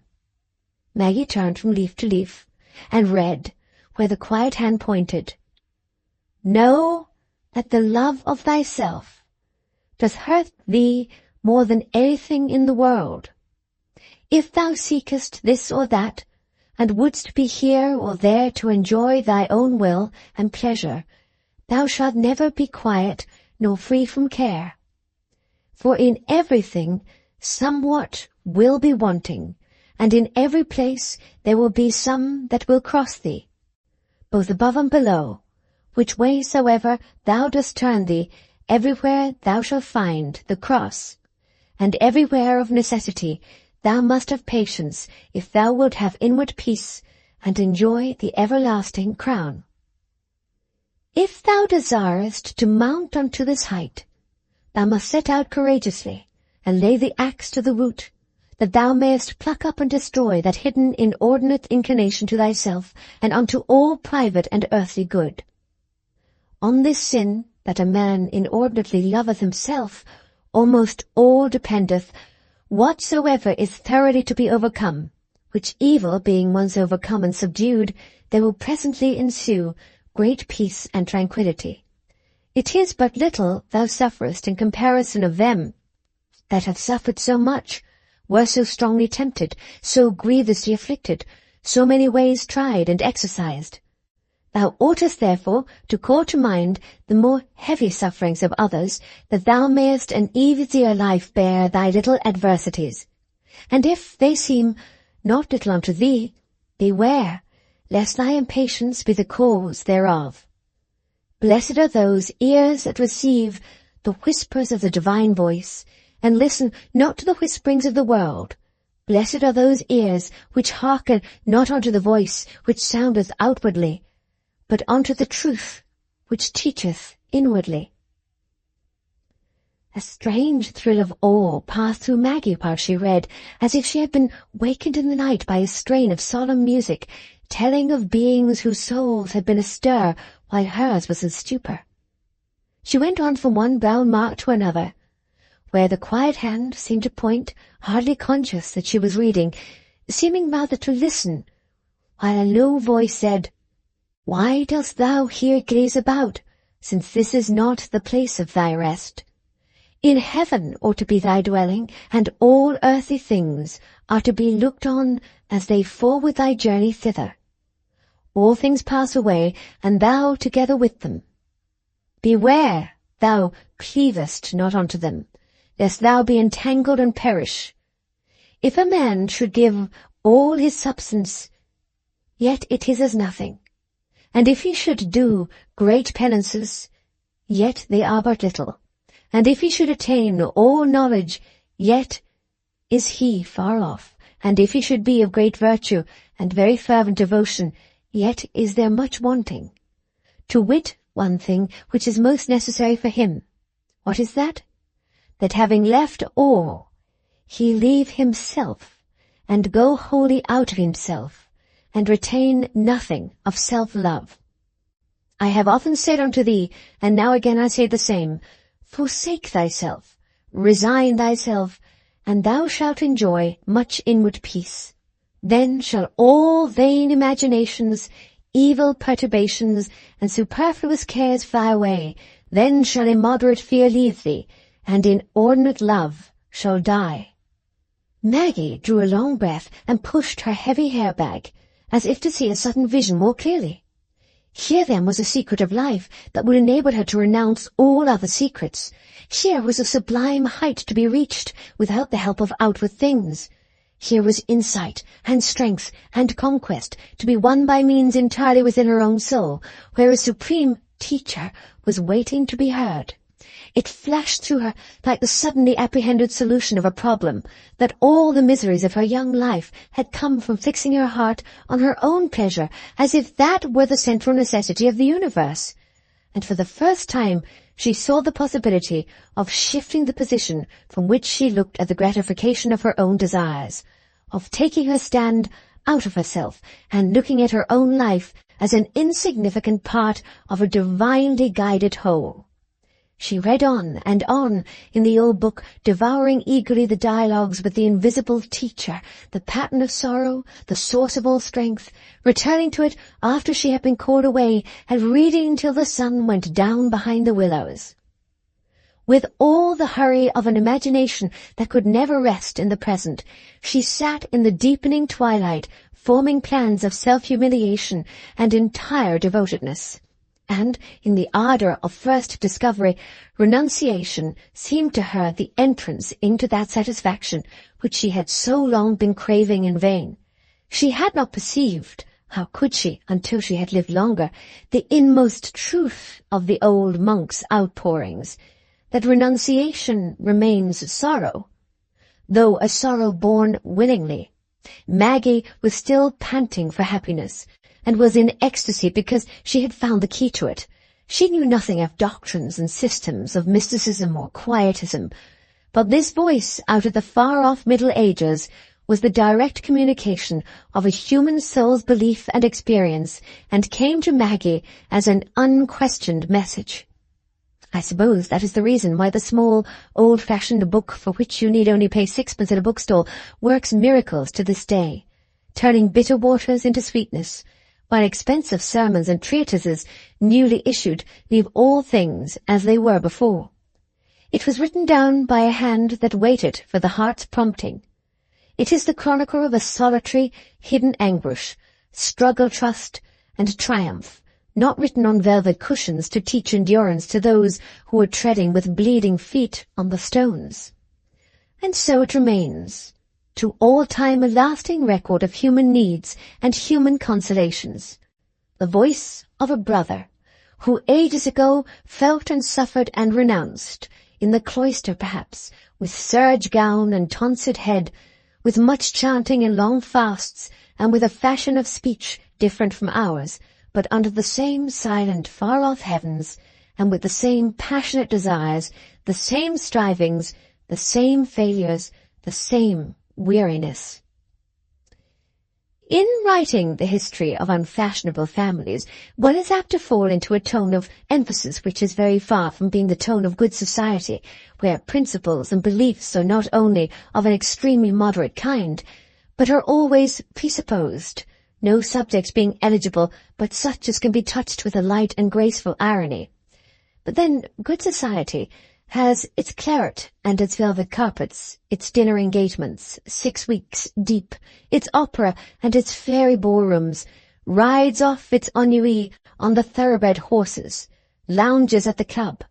Maggie turned from leaf to leaf, and read, where the quiet hand pointed, "Know that the love of thyself doth hurt thee more than anything in the world. If thou seekest this or that, and wouldst be here or there to enjoy thy own will and pleasure, thou shalt never be quiet nor free from care. For in everything somewhat will be wanting, and in every place there will be some that will cross thee, both above and below. Which way soever thou dost turn thee, everywhere thou shalt find the cross, and everywhere of necessity thou must have patience if thou wilt have inward peace and enjoy the everlasting crown. If thou desirest to mount unto this height, thou must set out courageously, and lay the axe to the root, that thou mayest pluck up and destroy that hidden inordinate inclination to thyself, and unto all private and earthly good. On this sin, that a man inordinately loveth himself, almost all dependeth, whatsoever is thoroughly to be overcome, which evil being once overcome and subdued, there will presently ensue great peace and tranquillity. It is but little thou sufferest in comparison of them that have suffered so much, were so strongly tempted, so grievously afflicted, so many ways tried and exercised. Thou oughtest therefore to call to mind the more heavy sufferings of others, that thou mayest an easier life bear thy little adversities. And if they seem not little unto thee, beware, lest thy impatience be the cause thereof. Blessed are those ears that receive the whispers of the divine voice, and listen not to the whisperings of the world. Blessed are those ears which hearken not unto the voice which soundeth outwardly, but unto the truth which teacheth inwardly. A strange thrill of awe passed through Maggie while she read, as if she had been wakened in the night by a strain of solemn music, telling of beings whose souls had been astir while hers was in stupor. She went on from one brown mark to another, where the quiet hand seemed to point, hardly conscious that she was reading, seeming rather to listen, while a low voice said, "Why dost thou here gaze about, since this is not the place of thy rest? In heaven ought to be thy dwelling, and all earthly things are to be looked on as they forward thy journey thither. All things pass away, and thou together with them. Beware thou cleavest not unto them, lest thou be entangled and perish. If a man should give all his substance, yet it is as nothing. And if he should do great penances, yet they are but little. And if he should attain all knowledge, yet is he far off. And if he should be of great virtue and very fervent devotion, yet is there much wanting. To wit, one thing which is most necessary for him. What is that? That having left all, he leave himself, and go wholly out of himself, and retain nothing of self-love. I have often said unto thee, and now again I say the same, forsake thyself, resign thyself, and thou shalt enjoy much inward peace. Then shall all vain imaginations, evil perturbations, and superfluous cares fly away. Then shall immoderate fear leave thee, and inordinate love shall die." Maggie drew a long breath and pushed her heavy hair-bag, as if to see a sudden vision more clearly. Here then was a secret of life that would enable her to renounce all other secrets. Here was a sublime height to be reached without the help of outward things. Here was insight and strength and conquest to be won by means entirely within her own soul, where a supreme teacher was waiting to be heard. It flashed through her like the suddenly apprehended solution of a problem, that all the miseries of her young life had come from fixing her heart on her own pleasure, as if that were the central necessity of the universe. And for the first time she saw the possibility of shifting the position from which she looked at the gratification of her own desires, of taking her stand out of herself and looking at her own life as an insignificant part of a divinely guided whole. She read on and on in the old book, devouring eagerly the dialogues with the invisible teacher, the pattern of sorrow, the source of all strength, returning to it after she had been called away, and reading till the sun went down behind the willows. With all the hurry of an imagination that could never rest in the present, she sat in the deepening twilight, forming plans of self-humiliation and entire devotedness. And in the ardor of first discovery, renunciation seemed to her the entrance into that satisfaction which she had so long been craving in vain. She had not perceived, how could she, until she had lived longer, the inmost truth of the old monk's outpourings, that renunciation remains sorrow, though a sorrow borne willingly. Maggie was still panting for happiness, and was in ecstasy because she had found the key to it. She knew nothing of doctrines and systems, of mysticism or quietism, but this voice out of the far-off Middle Ages was the direct communication of a human soul's belief and experience, and came to Maggie as an unquestioned message. I suppose that is the reason why the small, old-fashioned book for which you need only pay 6pence at a bookstall works miracles to this day, turning bitter waters into sweetness, while expensive sermons and treatises newly issued leave all things as they were before. It was written down by a hand that waited for the heart's prompting. It is the chronicle of a solitary, hidden anguish, struggle, trust, and triumph, not written on velvet cushions to teach endurance to those who were treading with bleeding feet on the stones. And so it remains, to all time a lasting record of human needs and human consolations, the voice of a brother, who ages ago felt and suffered and renounced, in the cloister perhaps, with serge gown and tonsured head, with much chanting and long fasts, and with a fashion of speech different from ours, but under the same silent far-off heavens, and with the same passionate desires, the same strivings, the same failures, the same weariness. In writing the history of unfashionable families, one is apt to fall into a tone of emphasis which is very far from being the tone of good society, where principles and beliefs are not only of an extremely moderate kind, but are always presupposed, no subject being eligible but such as can be touched with a light and graceful irony. But then good society has its claret and its velvet carpets, its dinner engagements, 6 weeks deep, its opera and its fairy ballrooms, rides off its ennui on the thoroughbred horses, lounges at the club,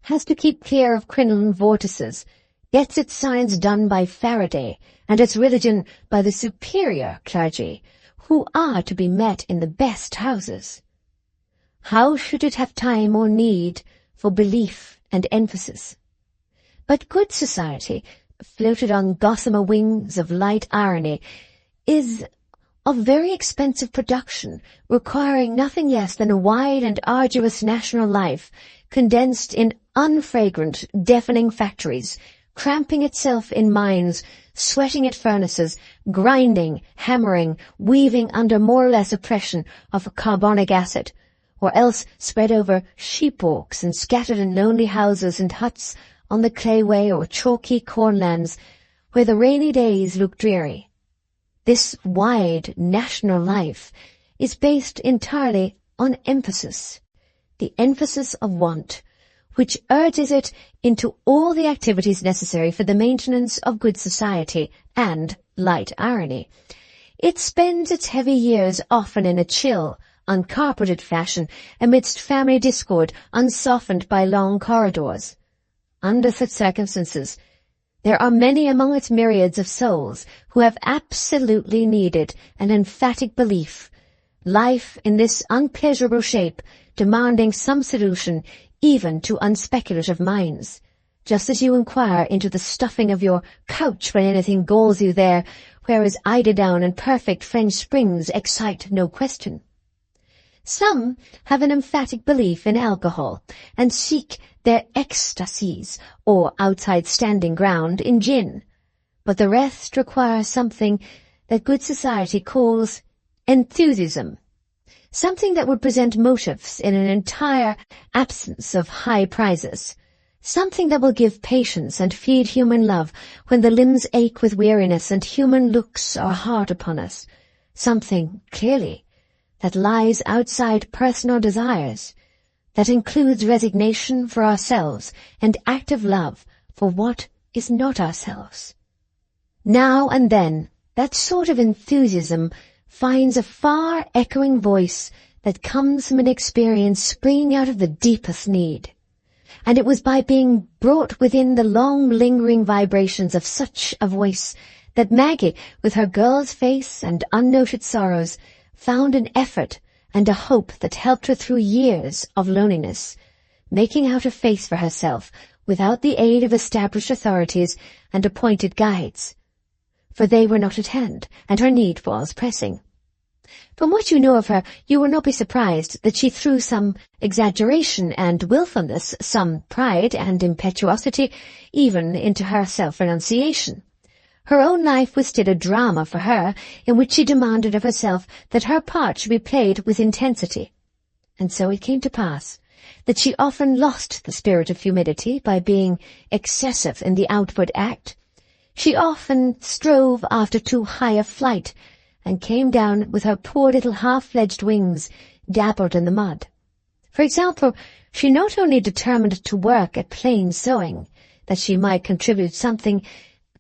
has to keep clear of crinoline vortices, gets its science done by Faraday, and its religion by the superior clergy, who are to be met in the best houses. How should it have time or need for belief and emphasis? But good society, floated on gossamer wings of light irony, is of very expensive production, requiring nothing less than a wide and arduous national life, condensed in unfragrant, deafening factories, cramping itself in mines, sweating at furnaces, grinding, hammering, weaving under more or less oppression of carbonic acid, or else spread over sheep-walks and scattered in lonely houses and huts on the clay-way or chalky cornlands where the rainy days look dreary. This wide national life is based entirely on emphasis, the emphasis of want, which urges it into all the activities necessary for the maintenance of good society and light irony. It spends its heavy years often in a chill, uncarpeted fashion, amidst family discord unsoftened by long corridors. Under such circumstances, there are many among its myriads of souls who have absolutely needed an emphatic belief, life in this unpleasurable shape demanding some solution even to unspeculative minds, just as you inquire into the stuffing of your couch when anything galls you there, whereas eiderdown and perfect French springs excite no question. Some have an emphatic belief in alcohol, and seek their ecstasies, or outside standing ground, in gin, but the rest require something that good society calls enthusiasm, something that would present motives in an entire absence of high prizes, something that will give patience and feed human love when the limbs ache with weariness and human looks are hard upon us, something, clearly, that lies outside personal desires, that includes resignation for ourselves and active love for what is not ourselves. Now and then, that sort of enthusiasm finds a far-echoing voice that comes from an experience springing out of the deepest need. And it was by being brought within the long-lingering vibrations of such a voice that Maggie, with her girl's face and unnoted sorrows, found an effort and a hope that helped her through years of loneliness, making out a face for herself without the aid of established authorities and appointed guides, for they were not at hand, and her need was pressing. From what you know of her, you will not be surprised that she threw some exaggeration and wilfulness, some pride and impetuosity, even into her self-renunciation. Her own life was still a drama for her, in which she demanded of herself that her part should be played with intensity. And so it came to pass that she often lost the spirit of humility by being excessive in the outward act. She often strove after too high a flight, and came down with her poor little half-fledged wings dabbled in the mud. For example, she not only determined to work at plain sewing, that she might contribute something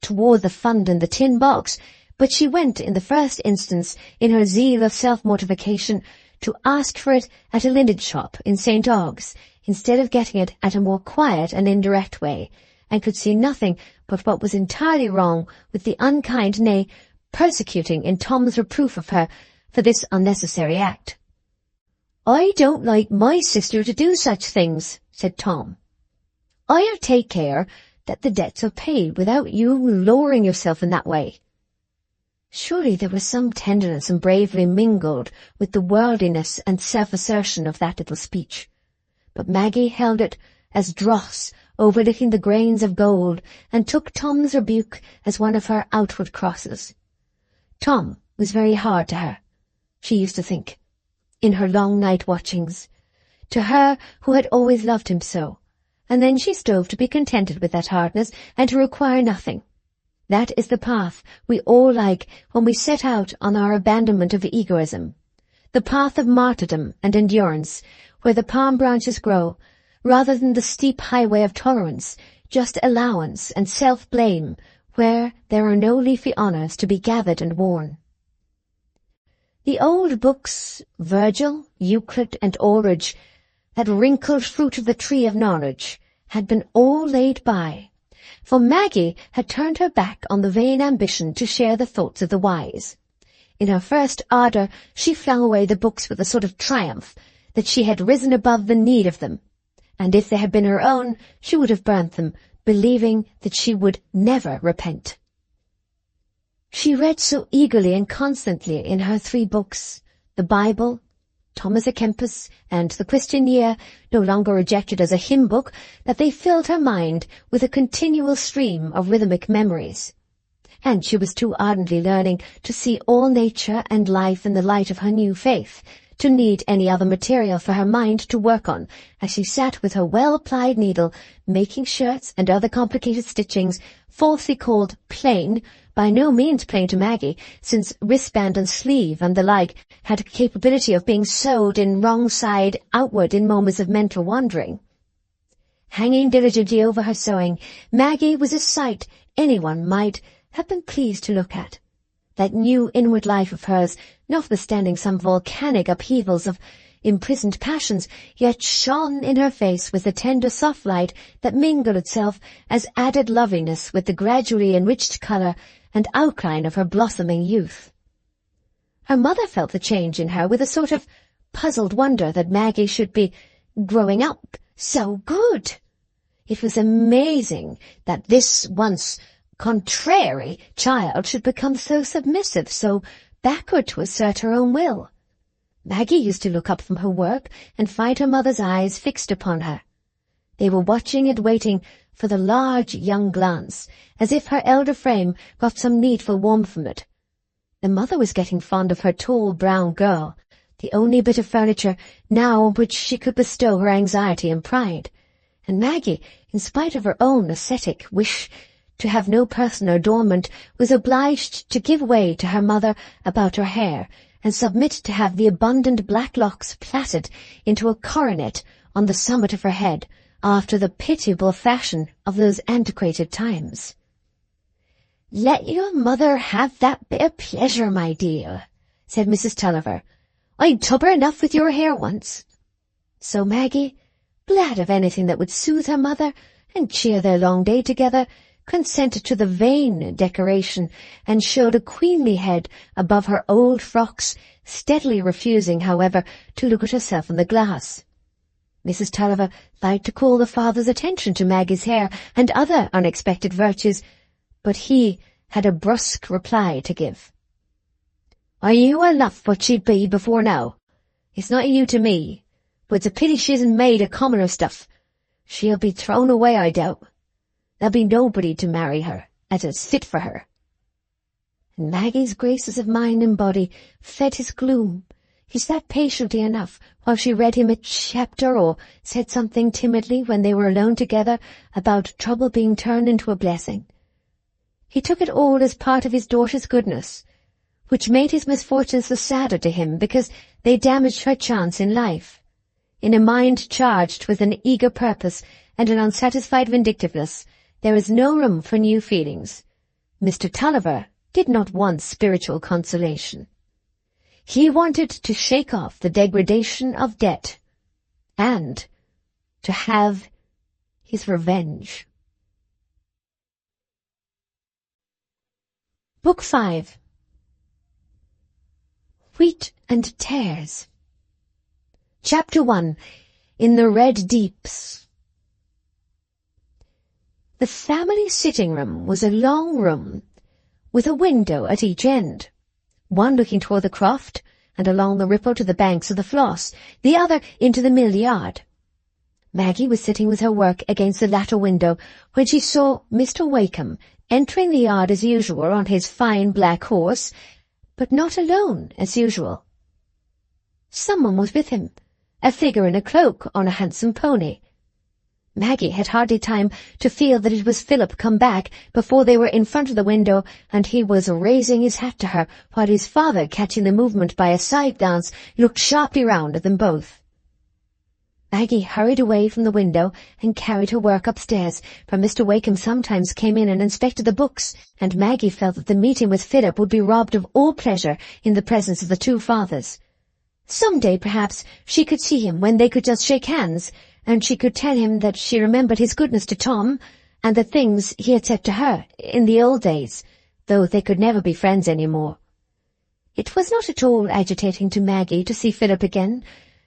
toward the fund in the tin box, but she went, in the first instance, in her zeal of self-mortification, to ask for it at a linen shop in St. Ogg's, instead of getting it at a more quiet and indirect way, and could see nothing but what was entirely wrong with the unkind, nay, persecuting in Tom's reproof of her for this unnecessary act. "I don't like my sister to do such things," said Tom. "I'll take care that the debts are paid without you lowering yourself in that way." Surely there was some tenderness and bravery mingled with the worldliness and self-assertion of that little speech. But Maggie held it as dross overlooking the grains of gold, and took Tom's rebuke as one of her outward crosses. Tom was very hard to her, she used to think, in her long night watchings, to her who had always loved him so, and then she strove to be contented with that hardness and to require nothing. That is the path we all like when we set out on our abandonment of egoism, the path of martyrdom and endurance, where the palm branches grow, rather than the steep highway of tolerance, just allowance and self-blame, where there are no leafy honours to be gathered and worn. The old books, Virgil, Euclid, and Ulrich, that wrinkled fruit of the tree of knowledge, had been all laid by, for Maggie had turned her back on the vain ambition to share the thoughts of the wise. In her first ardour she flung away the books with a sort of triumph that she had risen above the need of them, and if they had been her own, she would have burnt them, believing that she would never repent. She read so eagerly and constantly in her 3 books, the Bible, Thomas à Kempis, and the Christian Year, no longer rejected as a hymn book, that they filled her mind with a continual stream of rhythmic memories. And she was too ardently learning to see all nature and life in the light of her new faith, to need any other material for her mind to work on, as she sat with her well-plied needle, making shirts and other complicated stitchings, falsely called plain, by no means plain to Maggie, since wristband and sleeve and the like had a capability of being sewed in wrong side outward in moments of mental wandering. Hanging diligently over her sewing, Maggie was a sight anyone might have been pleased to look at. That new inward life of hers, notwithstanding some volcanic upheavals of imprisoned passions, yet shone in her face with the tender soft light that mingled itself as added loveliness with the gradually enriched colour and outline of her blossoming youth. Her mother felt the change in her with a sort of puzzled wonder that Maggie should be growing up so good. It was amazing that this once contrary child should become so submissive, so backward to assert her own will. Maggie used to look up from her work and find her mother's eyes fixed upon her. They were watching and waiting for the large young glance, as if her elder frame got some needful warmth from it. The mother was getting fond of her tall brown girl, the only bit of furniture now on which she could bestow her anxiety and pride, and Maggie, in spite of her own ascetic wish to have no personal adornment, was obliged to give way to her mother about her hair, and submit to have the abundant black locks plaited into a coronet on the summit of her head, after the pitiable fashion of those antiquated times. "Let your mother have that bit of pleasure, my dear," said Mrs. Tulliver. "I'd tub her enough with your hair once." So Maggie, glad of anything that would soothe her mother and cheer their long day together, consented to the vain decoration, and showed a queenly head above her old frocks, steadily refusing, however, to look at herself in the glass. Mrs. Tulliver liked to call the father's attention to Maggie's hair and other unexpected virtues, but he had a brusque reply to give. "Are you enough what she'd be before now? It's not you to me, but it's a pity she isn't made of commoner stuff. She'll be thrown away, I doubt. There'll be nobody to marry her as is fit for her." And Maggie's graces of mind and body fed his gloom. He sat patiently enough while she read him a chapter or said something timidly when they were alone together about trouble being turned into a blessing. He took it all as part of his daughter's goodness, which made his misfortunes the sadder to him because they damaged her chance in life. In a mind charged with an eager purpose and an unsatisfied vindictiveness, there is no room for new feelings. Mr. Tulliver did not want spiritual consolation. He wanted to shake off the degradation of debt and to have his revenge. Book 5. Wheat and Tares. Chapter 1. In the Red Deeps. The family sitting-room was a long room with a window at each end, one looking toward the croft and along the ripple to the banks of the Floss, the other into the mill yard. Maggie was sitting with her work against the latter window when she saw Mr. Wakeham entering the yard as usual on his fine black horse, but not alone as usual. Someone was with him, a figure in a cloak on a handsome pony. Maggie had hardly time to feel that it was Philip come back before they were in front of the window, and he was raising his hat to her, while his father, catching the movement by a side glance, looked sharply round at them both. Maggie hurried away from the window and carried her work upstairs, for Mr. Wakeham sometimes came in and inspected the books, and Maggie felt that the meeting with Philip would be robbed of all pleasure in the presence of the two fathers. Some day, perhaps, she could see him when they could just shake hands, and she could tell him that she remembered his goodness to Tom, and the things he had said to her in the old days, though they could never be friends any more. It was not at all agitating to Maggie to see Philip again.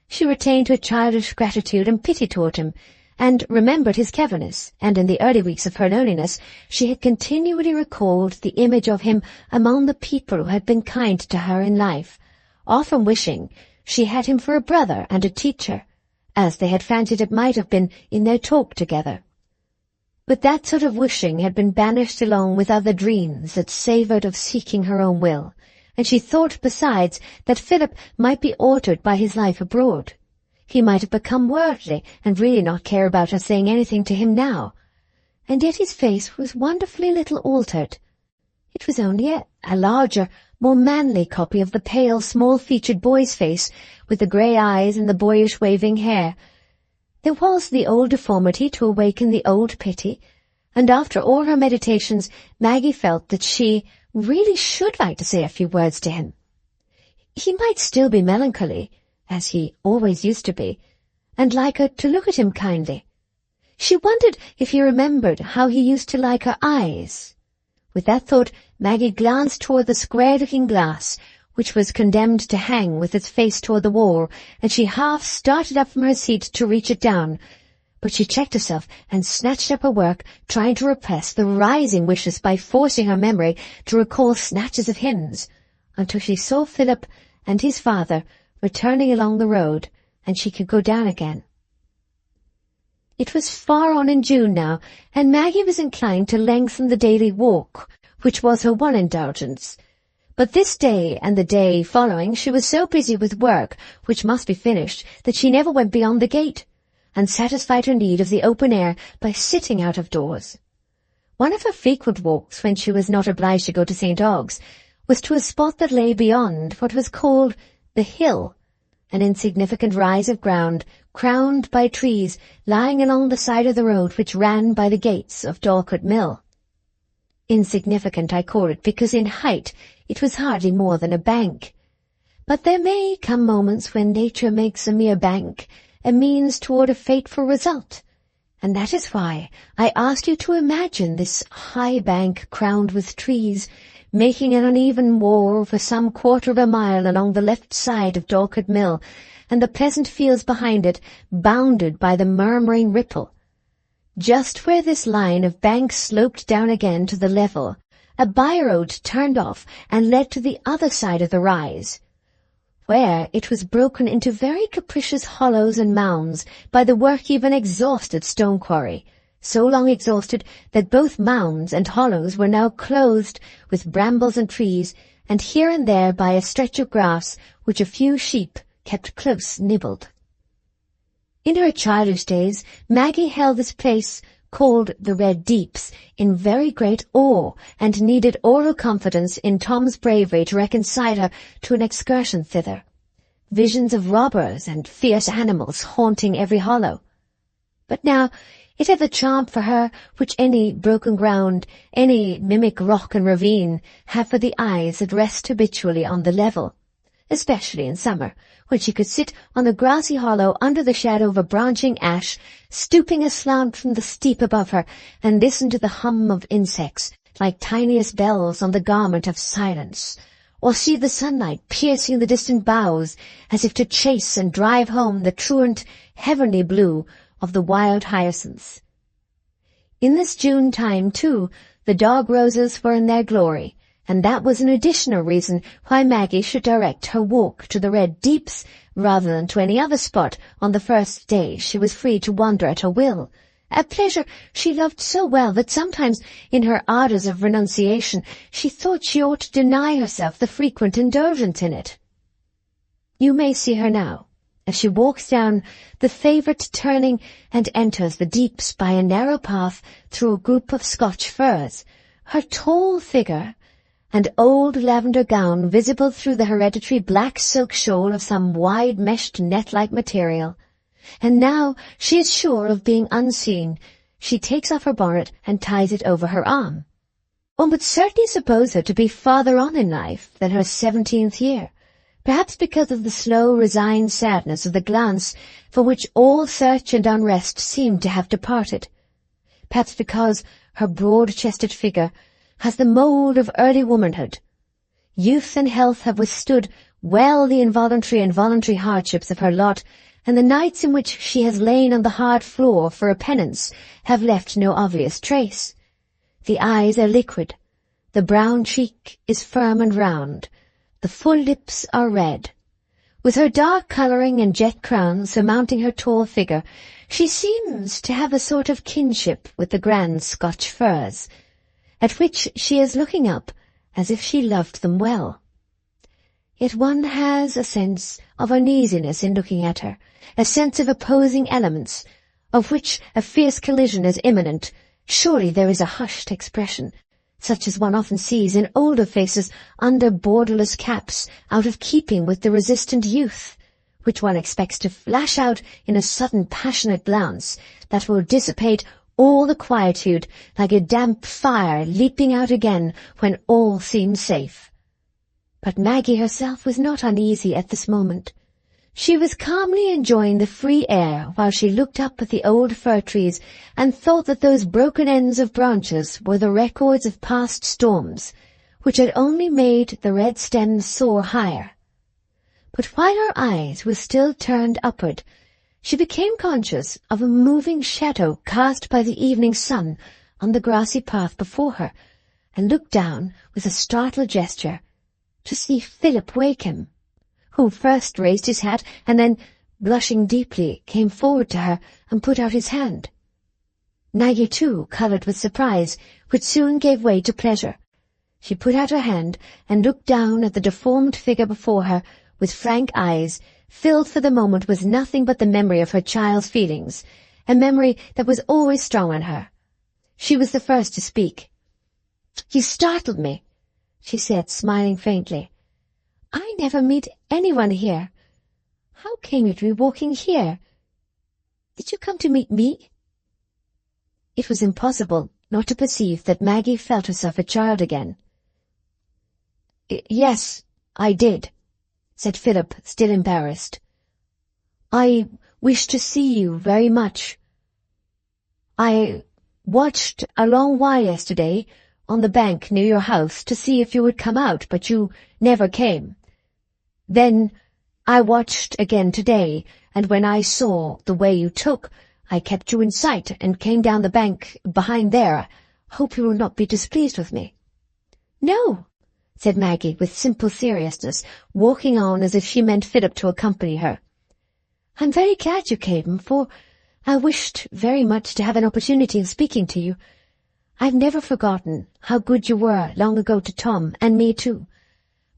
She retained her childish gratitude and pity toward him, and remembered his cleverness, and in the early weeks of her loneliness she had continually recalled the image of him among the people who had been kind to her in life, often wishing she had him for a brother and a teacher, as they had fancied it might have been in their talk together. But that sort of wishing had been banished along with other dreams that savoured of seeking her own will, and she thought besides that Philip might be altered by his life abroad. He might have become worldly and really not care about her saying anything to him now, and yet his face was wonderfully little altered. It was only a larger, more manly copy of the pale, small-featured boy's face, with the grey eyes and the boyish waving hair. There was the old deformity to awaken the old pity, and after all her meditations, Maggie felt that she really should like to say a few words to him. He might still be melancholy, as he always used to be, and like her to look at him kindly. She wondered if he remembered how he used to like her eyes. With that thought, Maggie glanced toward the square-looking glass, which was condemned to hang with its face toward the wall, and she half started up from her seat to reach it down. But she checked herself and snatched up her work, trying to repress the rising wishes by forcing her memory to recall snatches of hymns, until she saw Philip and his father returning along the road, and she could go down again. It was far on in June now, and Maggie was inclined to lengthen the daily walk, which was her one indulgence. But this day and the day following she was so busy with work, which must be finished, that she never went beyond the gate, and satisfied her need of the open air by sitting out of doors. One of her frequent walks, when she was not obliged to go to St. Ogg's, was to a spot that lay beyond what was called the Hill, an insignificant rise of ground, crowned by trees, lying along the side of the road which ran by the gates of Dorlcote Mill. Insignificant I call it, because in height it was hardly more than a bank. But there may come moments when nature makes a mere bank a means toward a fateful result, and that is why I asked you to imagine this high bank crowned with trees, making an uneven wall for some quarter of a mile along the left side of Dorlcote Mill, and the pleasant fields behind it bounded by the murmuring Ripple. Just where this line of bank sloped down again to the level, a by-road turned off and led to the other side of the rise, where it was broken into very capricious hollows and mounds by the work of an exhausted stone quarry, so long exhausted that both mounds and hollows were now clothed with brambles and trees, and here and there by a stretch of grass which a few sheep kept close nibbled. In her childish days Maggie held this place, called the Red Deeps, in very great awe, and needed oral confidence in Tom's bravery to reconcile her to an excursion thither. Visions of robbers and fierce animals haunting every hollow. But now it had the charm for her which any broken ground, any mimic rock and ravine, have for the eyes that rest habitually on the level, especially in summer, when she could sit on a grassy hollow under the shadow of a branching ash, stooping aslant from the steep above her, and listen to the hum of insects, like tiniest bells on the garment of silence, or see the sunlight piercing the distant boughs, as if to chase and drive home the truant, heavenly blue of the wild hyacinths. In this June time, too, the dog roses were in their glory, and that was an additional reason why Maggie should direct her walk to the Red Deeps rather than to any other spot on the first day she was free to wander at her will, a pleasure she loved so well that sometimes in her ardours of renunciation she thought she ought to deny herself the frequent indulgence in it. You may see her now, as she walks down the favourite turning and enters the Deeps by a narrow path through a group of Scotch firs, her tall figure and old lavender gown visible through the hereditary black silk shawl of some wide-meshed net-like material. And now she is sure of being unseen. She takes off her bonnet and ties it over her arm. One would certainly suppose her to be farther on in life than her 17th year, perhaps because of the slow, resigned sadness of the glance from which all search and unrest seemed to have departed, perhaps because her broad-chested figure has the mould of early womanhood. Youth and health have withstood well the involuntary and voluntary hardships of her lot, and the nights in which she has lain on the hard floor for a penance have left no obvious trace. The eyes are liquid, the brown cheek is firm and round, the full lips are red. With her dark colouring and jet crown surmounting her tall figure, she seems to have a sort of kinship with the grand Scotch firs, at which she is looking up as if she loved them well. Yet one has a sense of uneasiness in looking at her, a sense of opposing elements, of which a fierce collision is imminent. Surely there is a hushed expression, such as one often sees in older faces under borderless caps, out of keeping with the resistant youth, which one expects to flash out in a sudden passionate glance that will dissipate all the quietude like a damp fire leaping out again when all seems safe. But Maggie herself was not uneasy at this moment. She was calmly enjoying the free air while she looked up at the old fir trees and thought that those broken ends of branches were the records of past storms, which had only made the red stems soar higher. But while her eyes were still turned upward, she became conscious of a moving shadow cast by the evening sun on the grassy path before her, and looked down with a startled gesture to see Philip Wakem, who first raised his hat and then, blushing deeply, came forward to her and put out his hand. Maggie, too, coloured with surprise, which soon gave way to pleasure. She put out her hand and looked down at the deformed figure before her with frank eyes, filled for the moment with nothing but the memory of her child's feelings, a memory that was always strong on her. She was the first to speak. "You startled me," she said, smiling faintly. "I never meet anyone here. How came you to be walking here? Did you come to meet me?" It was impossible not to perceive that Maggie felt herself a child again. "Yes, I did," said Philip, still embarrassed. "I wish to see you very much. I watched a long while yesterday on the bank near your house to see if you would come out, but you never came. Then I watched again today, and when I saw the way you took, I kept you in sight and came down the bank behind there. Hope you will not be displeased with me." "No," said Maggie with simple seriousness, walking on as if she meant Philip to accompany her. "I'm very glad you came, for I wished very much to have an opportunity of speaking to you. I've never forgotten how good you were long ago to Tom, and me too.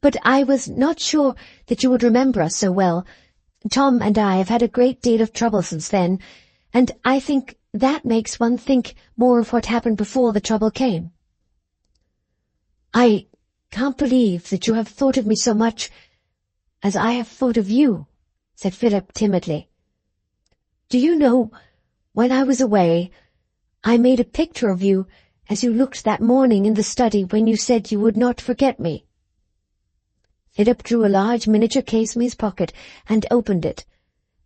But I was not sure that you would remember us so well. Tom and I have had a great deal of trouble since then, and I think that makes one think more of what happened before the trouble came." "I can't believe that you have thought of me so much as I have thought of you," said Philip timidly. "Do you know, when I was away, I made a picture of you as you looked that morning in the study when you said you would not forget me." Philip drew a large miniature case from his pocket and opened it.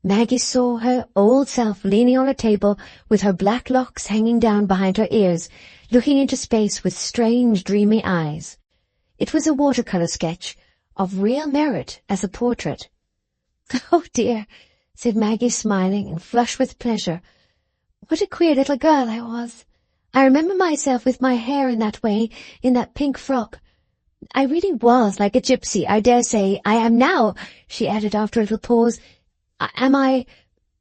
Maggie saw her old self leaning on a table with her black locks hanging down behind her ears, looking into space with strange, dreamy eyes. It was a watercolour sketch, of real merit as a portrait. "Oh dear," said Maggie, smiling and flushed with pleasure. "What a queer little girl I was. I remember myself with my hair in that way, in that pink frock. I really was like a gypsy, I dare say. I am now," she added after a little pause. "Am I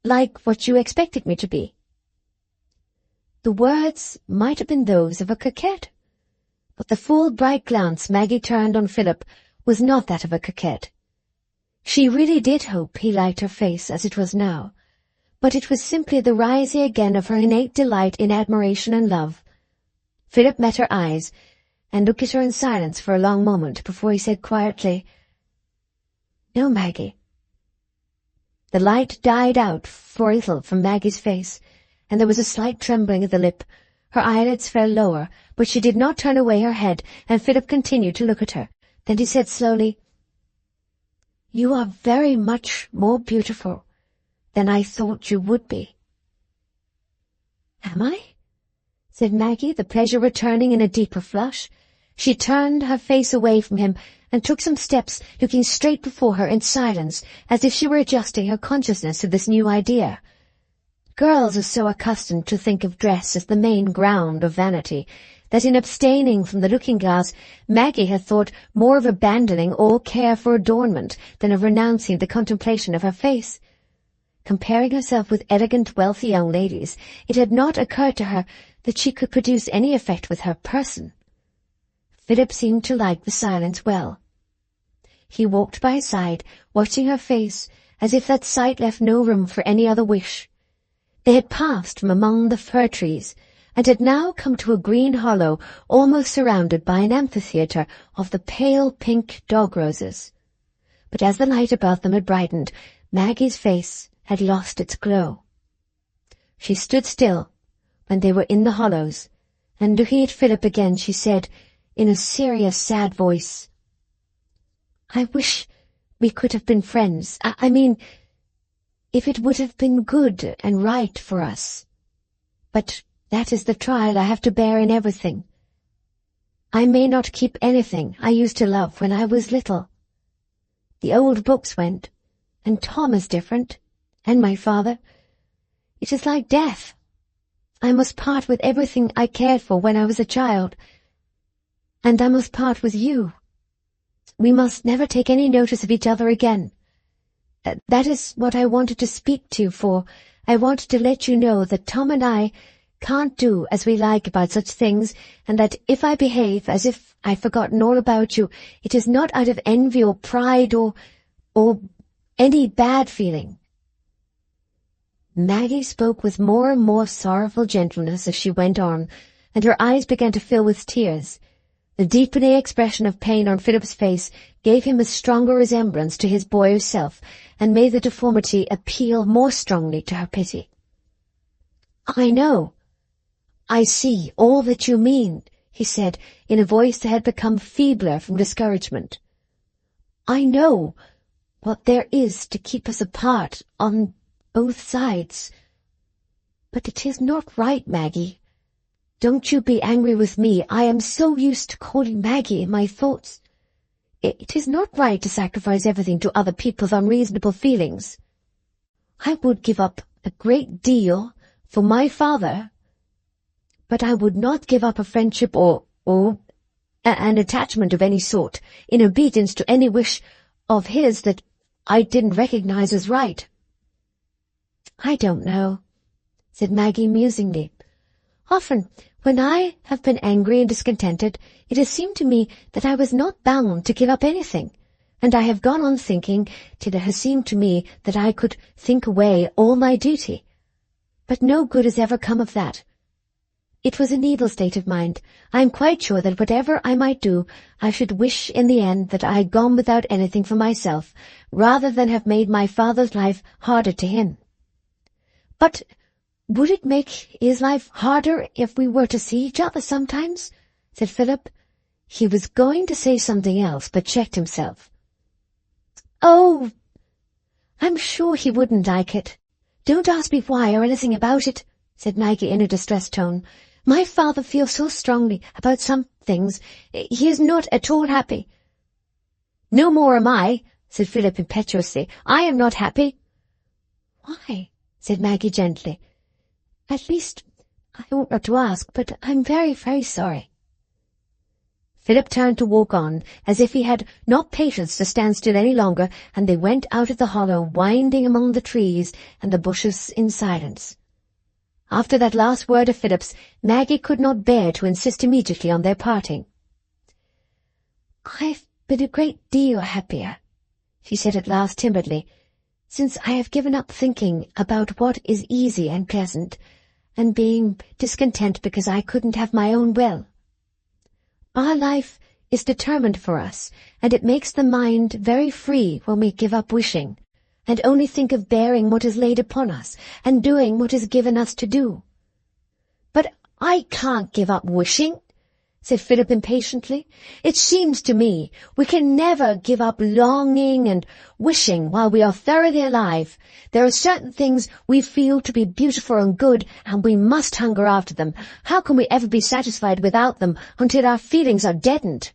like what you expected me to be?" The words might have been those of a coquette, but the full bright glance Maggie turned on Philip was not that of a coquette. She really did hope he liked her face as it was now, but it was simply the rising again of her innate delight in admiration and love. Philip met her eyes, and looked at her in silence for a long moment before he said quietly, "No, Maggie." The light died out for a little from Maggie's face, and there was a slight trembling of the lip. Her eyelids fell lower, but she did not turn away her head, and Philip continued to look at her. Then he said slowly, "You are very much more beautiful than I thought you would be." "Am I?" said Maggie, the pleasure returning in a deeper flush. She turned her face away from him and took some steps, looking straight before her in silence, as if she were adjusting her consciousness to this new idea. Girls are so accustomed to think of dress as the main ground of vanity, that in abstaining from the looking-glass, Maggie had thought more of abandoning all care for adornment than of renouncing the contemplation of her face. Comparing herself with elegant, wealthy young ladies, it had not occurred to her that she could produce any effect with her person. Philip seemed to like the silence well. He walked by her side, watching her face, as if that sight left no room for any other wish. They had passed from among the fir trees, and had now come to a green hollow almost surrounded by an amphitheatre of the pale pink dog-roses. But as the light about them had brightened, Maggie's face had lost its glow. She stood still when they were in the hollows, and looking at Philip again, she said, in a serious, sad voice, "I wish we could have been friends. I mean, if it would have been good and right for us. But that is the trial I have to bear in everything. I may not keep anything I used to love when I was little. The old books went, and Tom is different, and my father. It is like death. I must part with everything I cared for when I was a child, and I must part with you. We must never take any notice of each other again. That is what I wanted to speak to you for. I wanted to let you know that Tom and I can't do as we like about such things, and that if I behave as if I've forgotten all about you, it is not out of envy or pride or any bad feeling. Maggie spoke with more and more sorrowful gentleness as she went on, and her eyes began to fill with tears. The deepening expression of pain on Philip's face gave him a stronger resemblance to his boyish self, and made the deformity appeal more strongly to her pity. "I know. I see all that you mean," he said, in a voice that had become feebler from discouragement. "I know what there is to keep us apart on both sides. But it is not right, Maggie. Don't you be angry with me. I am so used to calling Maggie in my thoughts. It is not right to sacrifice everything to other people's unreasonable feelings. I would give up a great deal for my father, but I would not give up a friendship or an attachment of any sort in obedience to any wish of his that I didn't recognize as right." "I don't know," said Maggie musingly. "Often, when I have been angry and discontented, it has seemed to me that I was not bound to give up anything, and I have gone on thinking till it has seemed to me that I could think away all my duty. But no good has ever come of that. It was an evil state of mind. I am quite sure that whatever I might do, I should wish in the end that I had gone without anything for myself, rather than have made my father's life harder to him." "But would it make his life harder if we were to see each other sometimes?" said Philip. He was going to say something else, but checked himself. "Oh, I'm sure he wouldn't like it. Don't ask me why or anything about it," said Maggie in a distressed tone. "My father feels so strongly about some things. He is not at all happy." "No more am I," said Philip impetuously. "I am not happy." "Why?" said Maggie gently. "At least, I ought not to ask, but I'm very, very sorry." Philip turned to walk on, as if he had not patience to stand still any longer, and they went out of the hollow, winding among the trees and the bushes in silence. After that last word of Philip's, Maggie could not bear to insist immediately on their parting. "I've been a great deal happier," she said at last timidly, "since I have given up thinking about what is easy and pleasant, and being discontent because I couldn't have my own will. Our life is determined for us, and it makes the mind very free when we give up wishing, and only think of bearing what is laid upon us, and doing what is given us to do." "But I can't give up wishing," said Philip impatiently. "It seems to me we can never give up longing and wishing while we are thoroughly alive. There are certain things we feel to be beautiful and good, and we must hunger after them. How can we ever be satisfied without them until our feelings are deadened?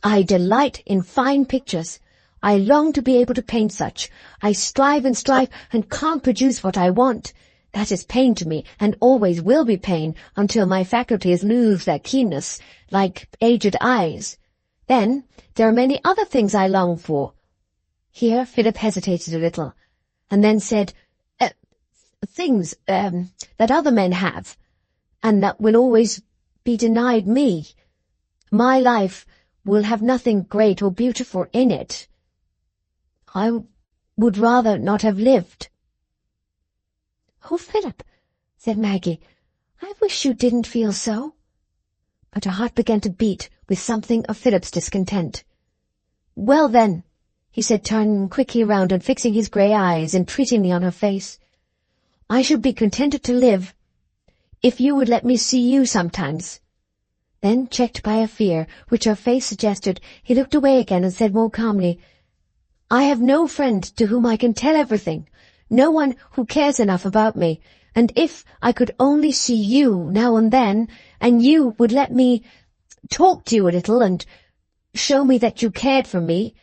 I delight in fine pictures. I long to be able to paint such. I strive and can't produce what I want. That is pain to me, and always will be pain, until my faculties lose their keenness, like aged eyes. Then there are many other things I long for." Here Philip hesitated a little, and then said, "Things that other men have, and that will always be denied me. My life will have nothing great or beautiful in it. I would rather not have lived." "Oh, Philip," said Maggie, "I wish you didn't feel so." But her heart began to beat with something of Philip's discontent. "Well, then," he said, turning quickly round and fixing his grey eyes entreatingly on her face, "I should be contented to live if you would let me see you sometimes." Then, checked by a fear which her face suggested, he looked away again and said more calmly, "I have no friend to whom I can tell everything, no one who cares enough about me, and if I could only see you now and then, and you would let me talk to you a little and show me that you cared for me,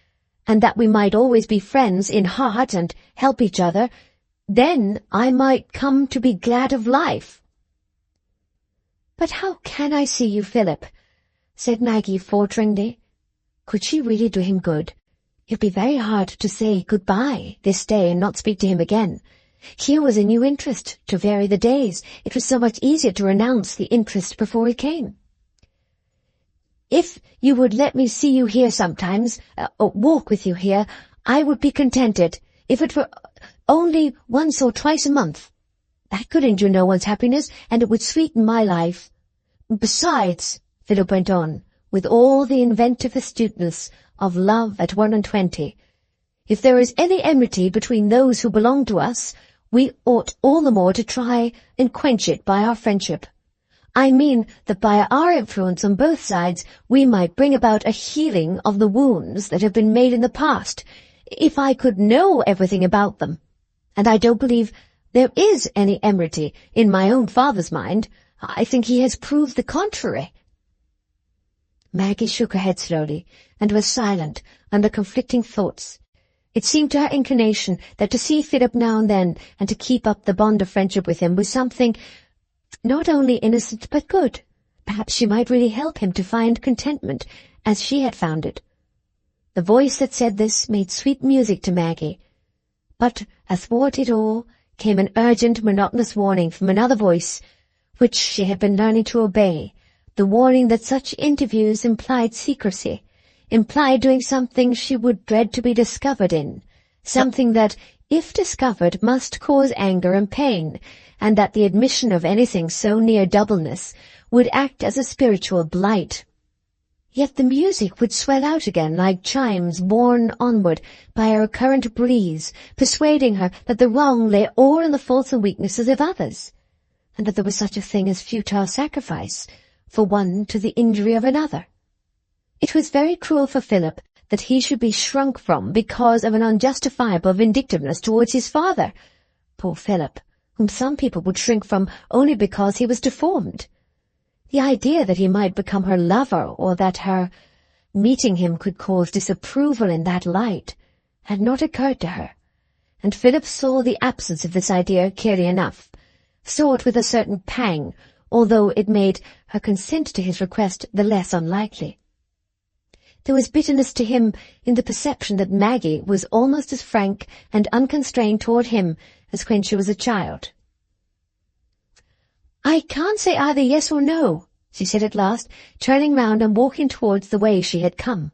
and that we might always be friends in heart and help each other, Then I might come to be glad of life." "But how can I see you, Philip?" said Maggie falteringly. Could she really do him good? It would be very hard to say goodbye this day and not speak to him again. Here was a new interest to vary the days. It was so much easier to renounce the interest before it came. "If you would let me see you here sometimes, or walk with you here, I would be contented, if it were only once or twice a month. That could injure no one's happiness, and it would sweeten my life. Besides," Philip went on, with all the inventive astuteness of love at 21, "if there is any enmity between those who belong to us, we ought all the more to try and quench it by our friendship. I mean that by our influence on both sides we might bring about a healing of the wounds that have been made in the past, if I could know everything about them. And I don't believe there is any enmity in my own father's mind. I think he has proved the contrary." Maggie shook her head slowly, and was silent under conflicting thoughts. It seemed to her inclination that to see Philip now and then, and to keep up the bond of friendship with him, was something not only innocent but good. Perhaps she might really help him to find contentment, as she had found it. The voice that said this made sweet music to Maggie. But athwart it all came an urgent, monotonous warning from another voice, which she had been learning to obey, the warning that such interviews implied secrecy, implied doing something she would dread to be discovered in, something that, if discovered, must cause anger and pain, and that the admission of anything so near doubleness would act as a spiritual blight. Yet the music would swell out again like chimes borne onward by a recurrent breeze, persuading her that the wrong lay all in the faults and weaknesses of others, and that there was such a thing as futile sacrifice for one to the injury of another. It was very cruel for Philip that he should be shrunk from because of an unjustifiable vindictiveness towards his father. Poor Philip, whom some people would shrink from only because he was deformed. The idea that he might become her lover, or that her meeting him could cause disapproval in that light, had not occurred to her, and Philip saw the absence of this idea clearly enough, saw it with a certain pang, although it made her consent to his request the less unlikely. There was bitterness to him in the perception that Maggie was almost as frank and unconstrained toward him as when she was a child. "I can't say either yes or no," she said at last, turning round and walking towards the way she had come.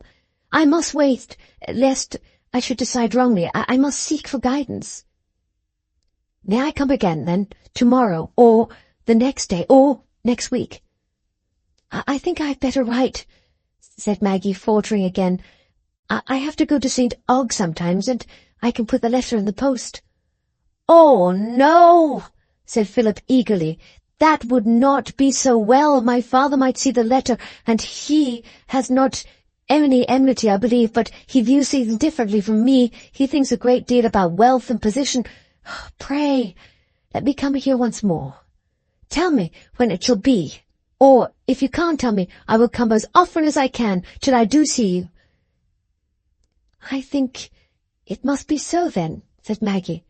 "I must wait, lest I should decide wrongly. I must seek for guidance." "May I come again, then, tomorrow, or the next day, or next week?" I think I had better write," said Maggie, faltering again. I have to go to St. Og sometimes, and I can put the letter in the post." "Oh, no," said Philip eagerly. "That would not be so well. My father might see the letter, and he has not any enmity, I believe, but he views things differently from me. He thinks a great deal about wealth and position. Pray, let me come here once more. Tell me when it shall be. Or, if you can't tell me, I will come as often as I can till I do see you." "I think it must be so, then," said Maggie,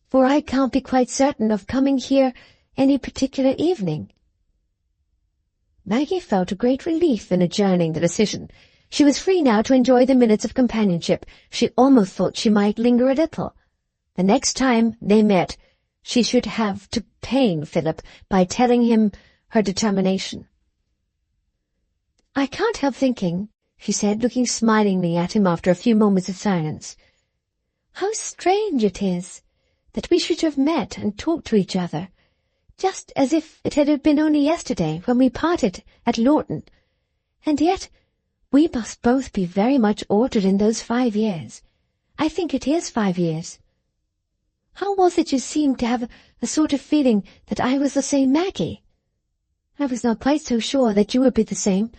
"for I can't be quite certain of coming here any particular evening." Maggie felt a great relief in adjourning the decision. She was free now to enjoy the minutes of companionship. She almost thought she might linger a little. The next time they met, she should have to pain Philip by telling him her determination. "I can't help thinking," she said, looking smilingly at him after a few moments of silence, "how strange it is that we should have met and talked to each other, just as if it had been only yesterday when we parted at Lawton, and yet we must both be very much altered in those 5 years. I think it is 5 years. How was it you seemed to have a sort of feeling that I was the same Maggie? I was not quite so sure that you would be the same.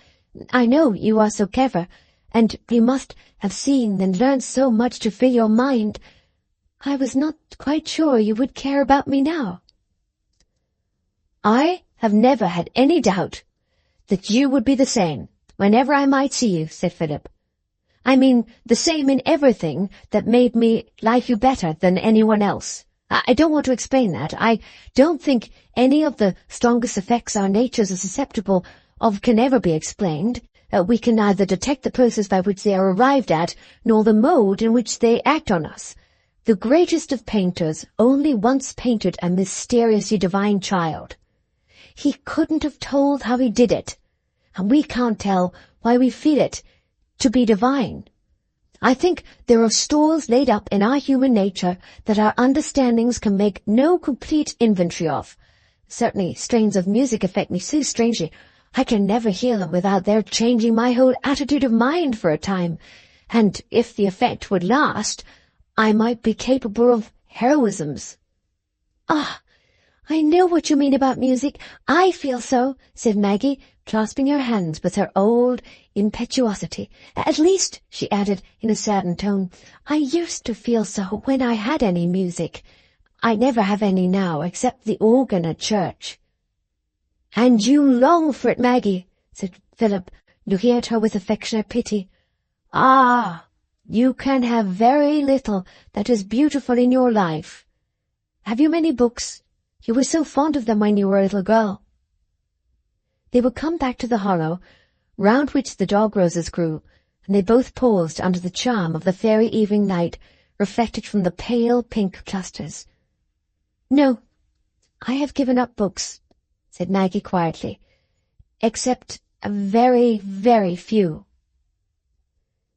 I know you are so clever, and you must have seen and learned so much to fill your mind. I was not quite sure you would care about me now." "I have never had any doubt that you would be the same whenever I might see you," said Philip. "I mean the same in everything that made me like you better than anyone else. I don't want to explain that. I don't think any of the strongest effects our natures are susceptible of can ever be explained. We can neither detect the process by which they are arrived at, nor the mode in which they act on us. The greatest of painters only once painted a mysteriously divine child. He couldn't have told how he did it, and we can't tell why we feel it to be divine. I think there are stores laid up in our human nature that our understandings can make no complete inventory of. Certainly strains of music affect me so strangely. I can never hear them without their changing my whole attitude of mind for a time, and if the effect would last, I might be capable of heroisms. Ah, I know what you mean about music. I feel so, said Maggie, clasping her hands with her old impetuosity. At least, she added in a saddened tone, I used to feel so when I had any music. I never have any now, except the organ at church. And you long for it, Maggie, said Philip, looking at her with affectionate pity. Ah, you can have very little that is beautiful in your life. Have you many books? You were so fond of them when you were a little girl. They would come back to the hollow, round which the dog roses grew, and they both paused under the charm of the fairy evening light reflected from the pale pink clusters. No, I have given up books, said Maggie quietly, except a very, very few.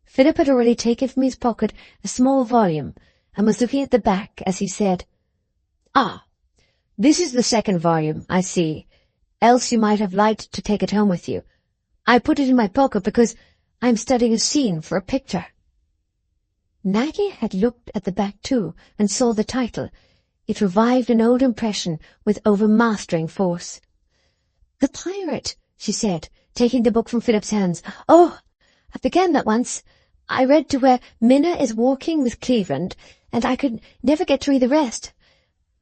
Philip had already taken from his pocket a small volume, and was looking at the back as he said, Ah, this is the second volume, I see, else you might have liked to take it home with you. I put it in my pocket because I am studying a scene for a picture. Maggie had looked at the back too, and saw the title. It revived an old impression with overmastering force. The Pirate, she said, taking the book from Philip's hands. Oh, I began that once. I read to where Minna is walking with Cleveland, and I could never get to read the rest.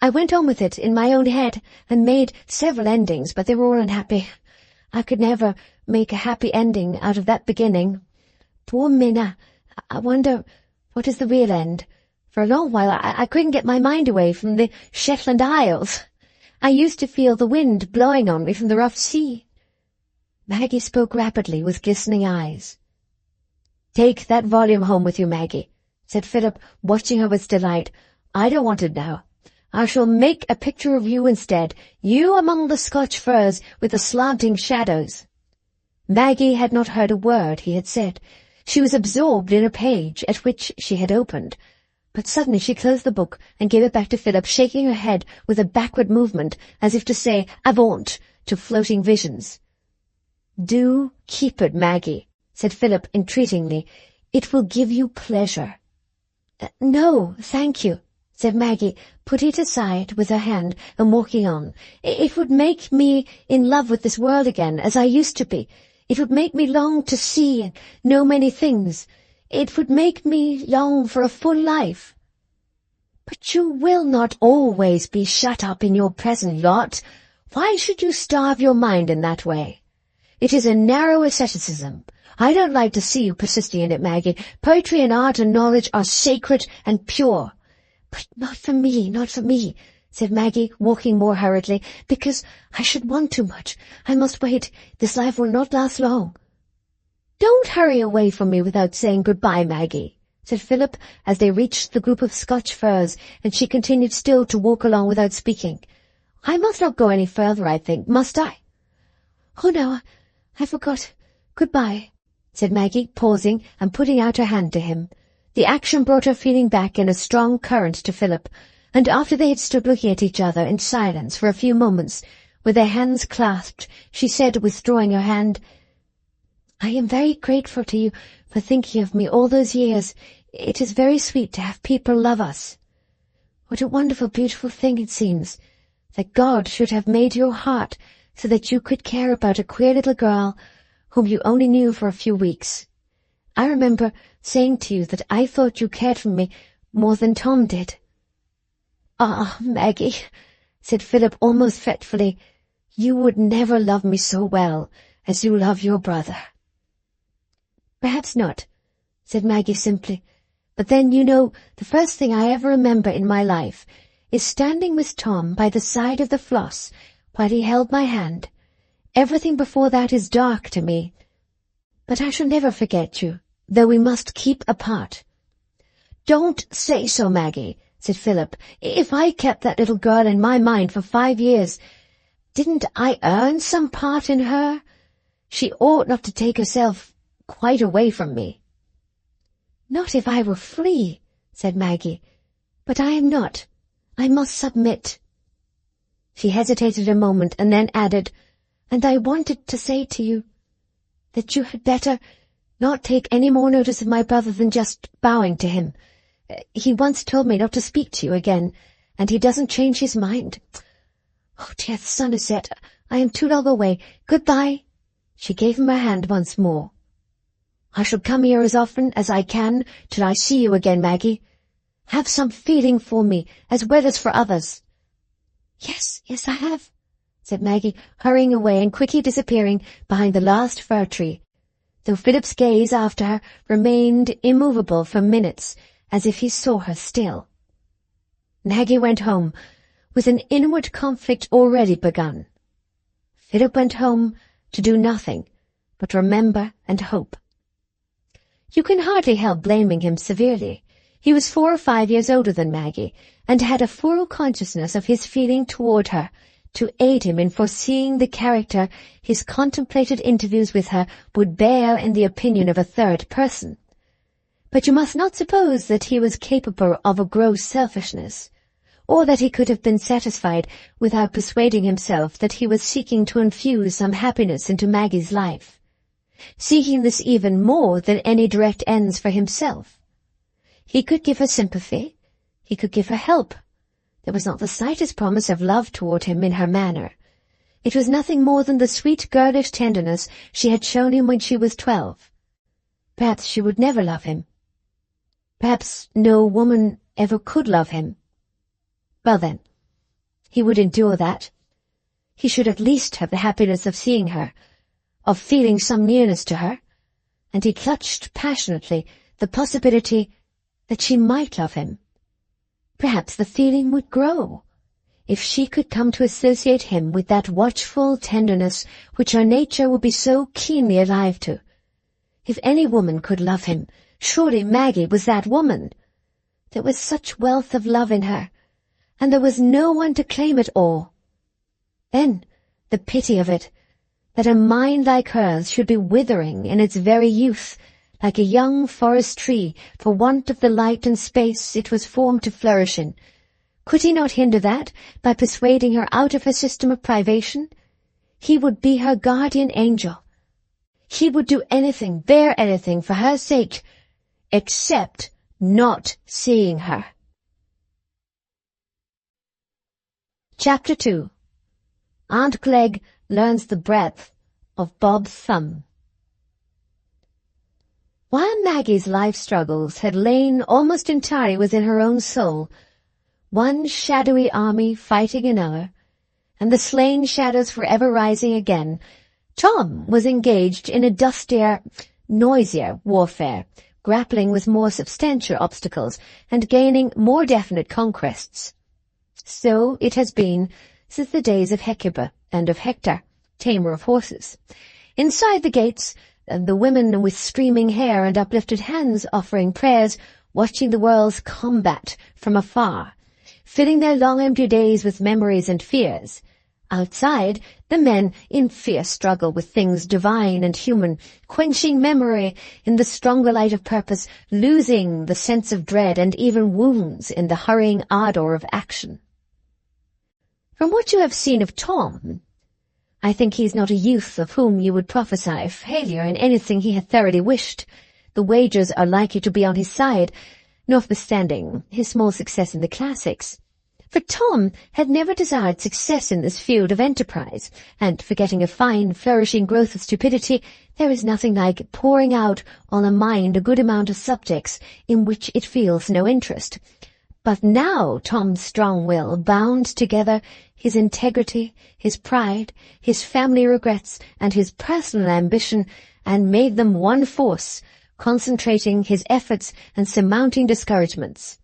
I went on with it in my own head, and made several endings, but they were all unhappy. I could never make a happy ending out of that beginning. Poor Minna. I wonder what is the real end. For a long while I couldn't get my mind away from the Shetland Isles. I used to feel the wind blowing on me from the rough sea. Maggie spoke rapidly with glistening eyes. Take that volume home with you, Maggie, said Philip, watching her with delight. I don't want it now. I shall make a picture of you instead, you among the Scotch firs with the slanting shadows. Maggie had not heard a word he had said. She was absorbed in a page at which she had opened. But suddenly she closed the book and gave it back to Philip, shaking her head with a backward movement, as if to say "Avaunt" to floating visions. Do keep it, Maggie, said Philip entreatingly. It will give you pleasure. No, thank you, said Maggie, putting it aside with her hand and walking on. It would make me in love with this world again, as I used to be. It would make me long to see and know many things. It would make me long for a full life. But you will not always be shut up in your present lot. Why should you starve your mind in that way? It is a narrow asceticism. I don't like to see you persisting in it, Maggie. Poetry and art and knowledge are sacred and pure. But not for me, not for me, said Maggie, walking more hurriedly, because I should want too much. I must wait. This life will not last long. Don't hurry away from me without saying goodbye, Maggie, said Philip, as they reached the group of Scotch firs, and she continued still to walk along without speaking. I must not go any further, I think, must I? Oh, no, I forgot. Goodbye, said Maggie, pausing and putting out her hand to him. The action brought her feeling back in a strong current to Philip, and after they had stood looking at each other in silence for a few moments, with their hands clasped, she said, withdrawing her hand, I am very grateful to you for thinking of me all those years. It is very sweet to have people love us. What a wonderful, beautiful thing it seems, that God should have made your heart so that you could care about a queer little girl whom you only knew for a few weeks. I remember saying to you that I thought you cared for me more than Tom did. Ah, Maggie, said Philip almost fretfully, you would never love me so well as you love your brother. Perhaps not, said Maggie simply. But then, you know, the first thing I ever remember in my life is standing with Tom by the side of the Floss while he held my hand. Everything before that is dark to me. But I shall never forget you, though we must keep apart." "Don't say so, Maggie," said Philip. "If I kept that little girl in my mind for 5 years, didn't I earn some part in her? She ought not to take herself quite away from me." "Not if I were free," said Maggie. "But I am not. I must submit." She hesitated a moment and then added, "And I wanted to say to you that you had better not take any more notice of my brother than just bowing to him. He once told me not to speak to you again, and he doesn't change his mind. Oh dear, the sun has set. I am too long away. Goodbye." She gave him her hand once more. "I shall come here as often as I can till I see you again, Maggie. Have some feeling for me as well as for others." Yes, I have," said Maggie, hurrying away and quickly disappearing behind the last fir tree, though Philip's gaze after her remained immovable for minutes, as if he saw her still. Maggie went home, with an inward conflict already begun. Philip went home to do nothing but remember and hope. You can hardly help blaming him severely. He was 4 or 5 years older than Maggie, and had a full consciousness of his feeling toward her, to aid him in foreseeing the character his contemplated interviews with her would bear in the opinion of a third person. But you must not suppose that he was capable of a gross selfishness, or that he could have been satisfied without persuading himself that he was seeking to infuse some happiness into Maggie's life, seeking this even more than any direct ends for himself. He could give her sympathy, he could give her help. There was not the slightest promise of love toward him in her manner. It was nothing more than the sweet girlish tenderness she had shown him when she was 12. Perhaps she would never love him. Perhaps no woman ever could love him. Well then, he would endure that. He should at least have the happiness of seeing her, of feeling some nearness to her, and he clutched passionately the possibility that she might love him. Perhaps the feeling would grow, if she could come to associate him with that watchful tenderness which her nature would be so keenly alive to. If any woman could love him, surely Maggie was that woman. There was such wealth of love in her, and there was no one to claim it all. Then the pity of it, that a mind like hers should be withering in its very youth, like a young forest tree, for want of the light and space it was formed to flourish in. Could he not hinder that by persuading her out of her system of privation? He would be her guardian angel. He would do anything, bear anything for her sake, except not seeing her. Chapter 2. Aunt Glegg learns the breadth of Bob's thumb. While Maggie's life struggles had lain almost entirely within her own soul, one shadowy army fighting another, and the slain shadows forever rising again, Tom was engaged in a dustier, noisier warfare, grappling with more substantial obstacles and gaining more definite conquests. So it has been since the days of Hecuba and of Hector, tamer of horses. Inside the gates, the women with streaming hair and uplifted hands offering prayers, watching the world's combat from afar, filling their long empty days with memories and fears. Outside, the men in fierce struggle with things divine and human, quenching memory in the stronger light of purpose, losing the sense of dread and even wounds in the hurrying ardor of action. From what you have seen of Tom, I think he is not a youth of whom you would prophesy failure in anything he had thoroughly wished. The wagers are likely to be on his side, notwithstanding his small success in the classics. For Tom had never desired success in this field of enterprise, and forgetting a fine, flourishing growth of stupidity, there is nothing like pouring out on a mind a good amount of subjects in which it feels no interest. But now Tom's strong will bound together his integrity, his pride, his family regrets, and his personal ambition, and made them one force, concentrating his efforts and surmounting discouragements.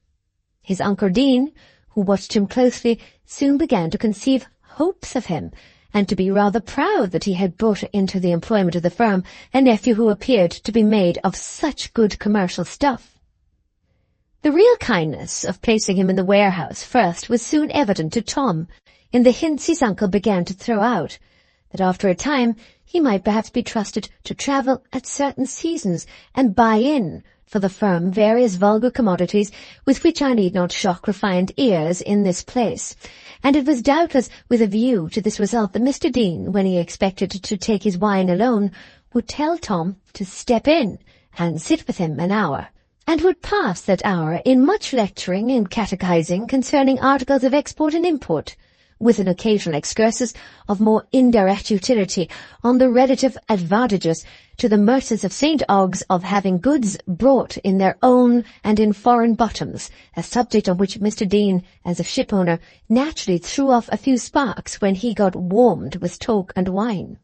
His Uncle Dean, who watched him closely, soon began to conceive hopes of him, and to be rather proud that he had brought into the employment of the firm a nephew who appeared to be made of such good commercial stuff. The real kindness of placing him in the warehouse first was soon evident to Tom, in the hints his uncle began to throw out, that after a time he might perhaps be trusted to travel at certain seasons and buy in for the firm various vulgar commodities with which I need not shock refined ears in this place, and it was doubtless with a view to this result that Mr. Dean, when he expected to take his wine alone, would tell Tom to step in and sit with him an hour, and would pass that hour in much lecturing and catechizing concerning articles of export and import, with an occasional excursus of more indirect utility on the relative advantages to the merchants of St. Ogg's of having goods brought in their own and in foreign bottoms, a subject on which Mr. Dean, as a ship-owner, naturally threw off a few sparks when he got warmed with talk and wine.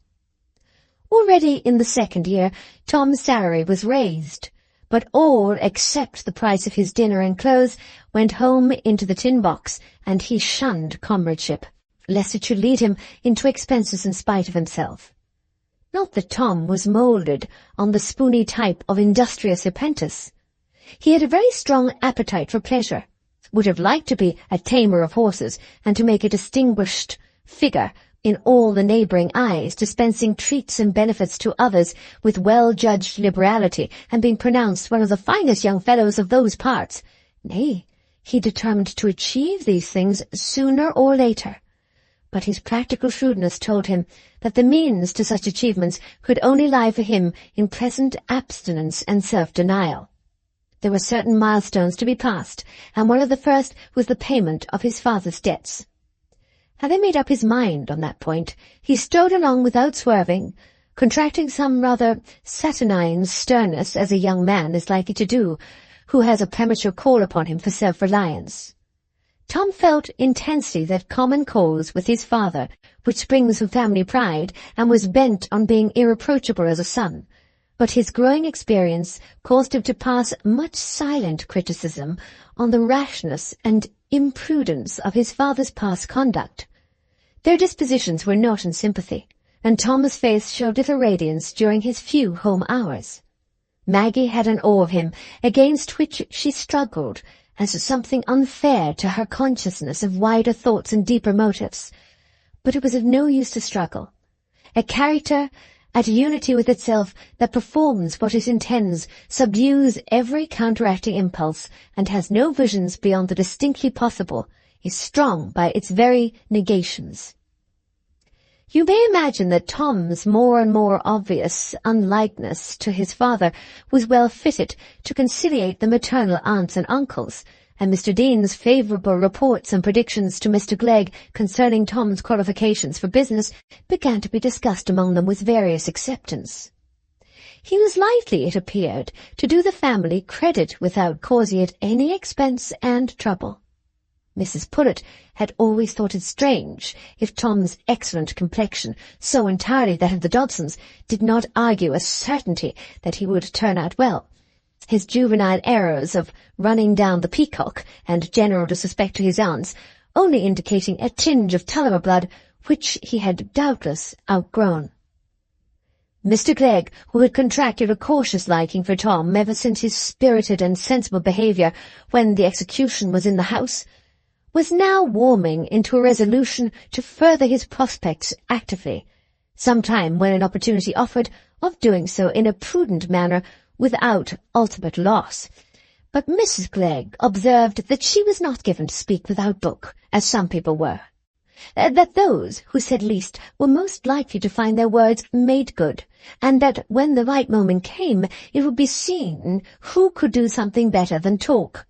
Already in the second year, Tom's salary was raised, but all except the price of his dinner and clothes went home into the tin box, and he shunned comradeship, lest it should lead him into expenses in spite of himself. Not that Tom was moulded on the spoony type of industrious apprentice. He had a very strong appetite for pleasure, would have liked to be a tamer of horses, and to make a distinguished figure in all the neighbouring eyes, dispensing treats and benefits to others with well-judged liberality, and being pronounced one of the finest young fellows of those parts. Nay, he determined to achieve these things sooner or later. But his practical shrewdness told him that the means to such achievements could only lie for him in present abstinence and self-denial. There were certain milestones to be passed, and one of the first was the payment of his father's debts. Having made up his mind on that point, he strode along without swerving, contracting some rather saturnine sternness, as a young man is likely to do, who has a premature call upon him for self-reliance. Tom felt intensely that common cause with his father, which springs from family pride, and was bent on being irreproachable as a son, but his growing experience caused him to pass much silent criticism on the rashness and imprudence of his father's past conduct. Their dispositions were not in sympathy, and Tom's face showed little radiance during his few home hours. Maggie had an awe of him, against which she struggled, as something unfair to her consciousness of wider thoughts and deeper motives. But it was of no use to struggle. A character at unity with itself that performs what it intends, subdues every counteracting impulse, and has no visions beyond the distinctly possible, is strong by its very negations. You may imagine that Tom's more and more obvious unlikeness to his father was well fitted to conciliate the maternal aunts and uncles, and Mr. Dean's favourable reports and predictions to Mr. Glegg concerning Tom's qualifications for business began to be discussed among them with various acceptance. He was likely, it appeared, to do the family credit without causing it any expense and trouble. Mrs. Pullet had always thought it strange if Tom's excellent complexion, so entirely that of the Dodsons, did not argue a certainty that he would turn out well, his juvenile errors of running down the peacock and general disrespect to his aunts only indicating a tinge of Tulliver blood which he had doubtless outgrown. Mr. Glegg, who had contracted a cautious liking for Tom ever since his spirited and sensible behaviour when the execution was in the house, was now warming into a resolution to further his prospects actively, sometime when an opportunity offered of doing so in a prudent manner without ultimate loss. But Mrs. Glegg observed that she was not given to speak without book, as some people were, that those who said least were most likely to find their words made good, and that when the right moment came it would be seen who could do something better than talk.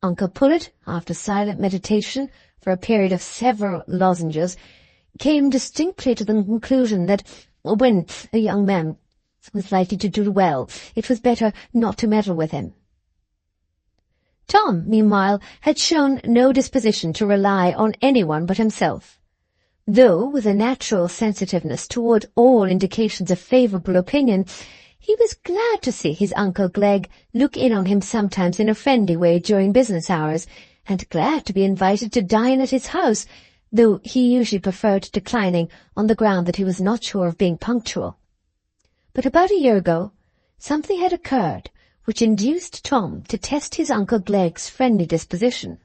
Uncle Pullet, after silent meditation for a period of several lozenges, came distinctly to the conclusion that when a young man was likely to do well, it was better not to meddle with him. Tom, meanwhile, had shown no disposition to rely on anyone but himself, though with a natural sensitiveness toward all indications of favourable opinion. He was glad to see his Uncle Glegg look in on him sometimes in a friendly way during business hours, and glad to be invited to dine at his house, though he usually preferred declining on the ground that he was not sure of being punctual. But about a year ago, something had occurred which induced Tom to test his Uncle Glegg's friendly disposition.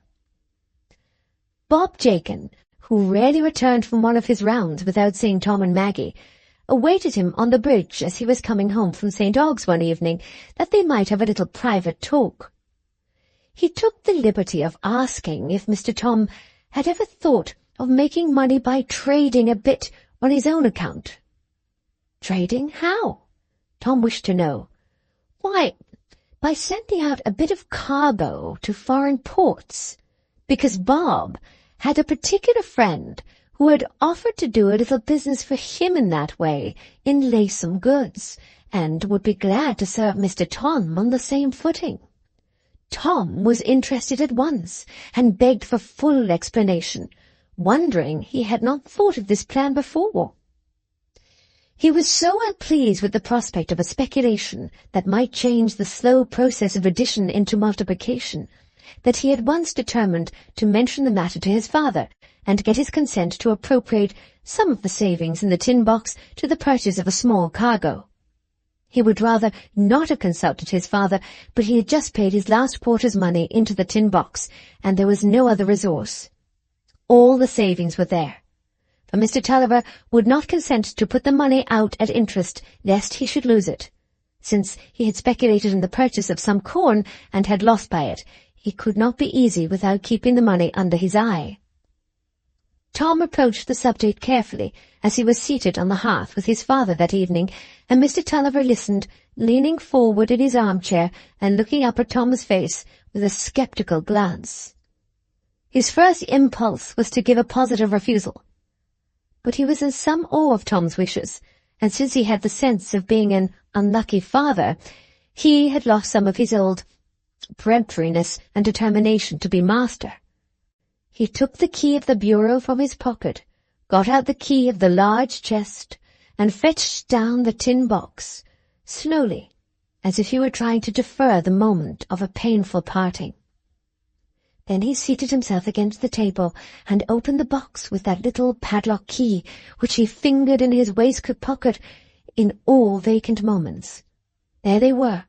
Bob Jakin, who rarely returned from one of his rounds without seeing Tom and Maggie, awaited him on the bridge as he was coming home from St. Ogg's one evening, that they might have a little private talk. He took the liberty of asking if Mr. Tom had ever thought of making money by trading a bit on his own account. Trading? How? Tom wished to know. Why, by sending out a bit of cargo to foreign ports, because Bob had a particular friend who had offered to do a little business for him in that way, in lay-some goods, and would be glad to serve Mr. Tom on the same footing. Tom was interested at once, and begged for full explanation, wondering he had not thought of this plan before. He was so well pleased with the prospect of a speculation that might change the slow process of addition into multiplication, that he at once determined to mention the matter to his father, and get his consent to appropriate some of the savings in the tin box to the purchase of a small cargo. He would rather not have consulted his father, but he had just paid his last quarter's money into the tin box, and there was no other resource. All the savings were there, for Mr. Tulliver would not consent to put the money out at interest, lest he should lose it. Since he had speculated in the purchase of some corn, and had lost by it, he could not be easy without keeping the money under his eye. Tom approached the subject carefully as he was seated on the hearth with his father that evening, and Mr. Tulliver listened, leaning forward in his armchair and looking up at Tom's face with a sceptical glance. His first impulse was to give a positive refusal, but he was in some awe of Tom's wishes, and since he had the sense of being an unlucky father, he had lost some of his old peremptoriness and determination to be master. He took the key of the bureau from his pocket, got out the key of the large chest, and fetched down the tin box, slowly, as if he were trying to defer the moment of a painful parting. Then he seated himself against the table and opened the box with that little padlock key which he fingered in his waistcoat pocket in all vacant moments. There they were,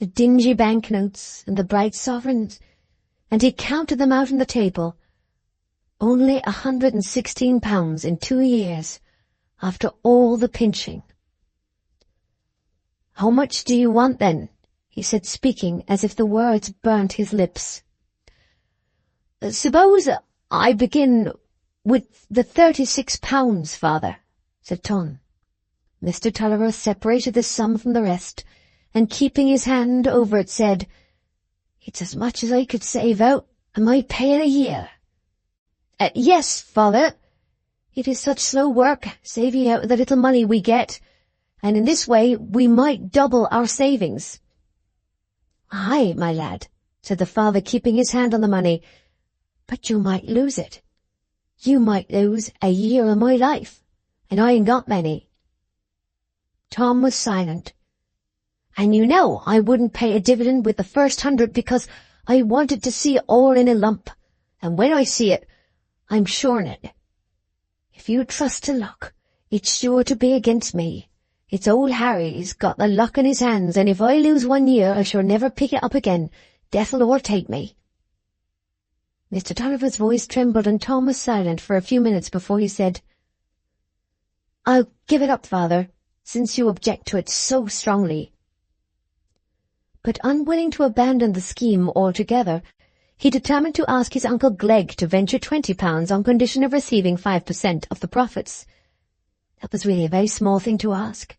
the dingy banknotes and the bright sovereigns, and he counted them out on the table. Only £116 in 2 years, after all the pinching. "How much do you want, then?" he said, speaking as if the words burnt his lips. "Suppose I begin with the £36, father," said Tom. Mr. Tulliver separated the sum from the rest, and keeping his hand over it said, "It's as much as I could save out in my pay a year." "Yes, father. It is such slow work, saving out the little money we get, and in this way we might double our savings." "Aye, my lad," said the father, keeping his hand on the money, "but you might lose it. You might lose a year of my life, and I ain't got many." Tom was silent. "And you know I wouldn't pay a dividend with the first 100 because I wanted to see it all in a lump, and when I see it, I'm sure in it. If you trust to luck, it's sure to be against me. It's old Harry's got the luck in his hands, and if I lose 1 year I shall never pick it up again. Death'll o'ertake me." Mr. Tulliver's voice trembled, and Tom was silent for a few minutes before he said, "I'll give it up, father, since you object to it so strongly." But unwilling to abandon the scheme altogether, he determined to ask his Uncle Glegg to venture £20 on condition of receiving 5% of the profits. That was really a very small thing to ask.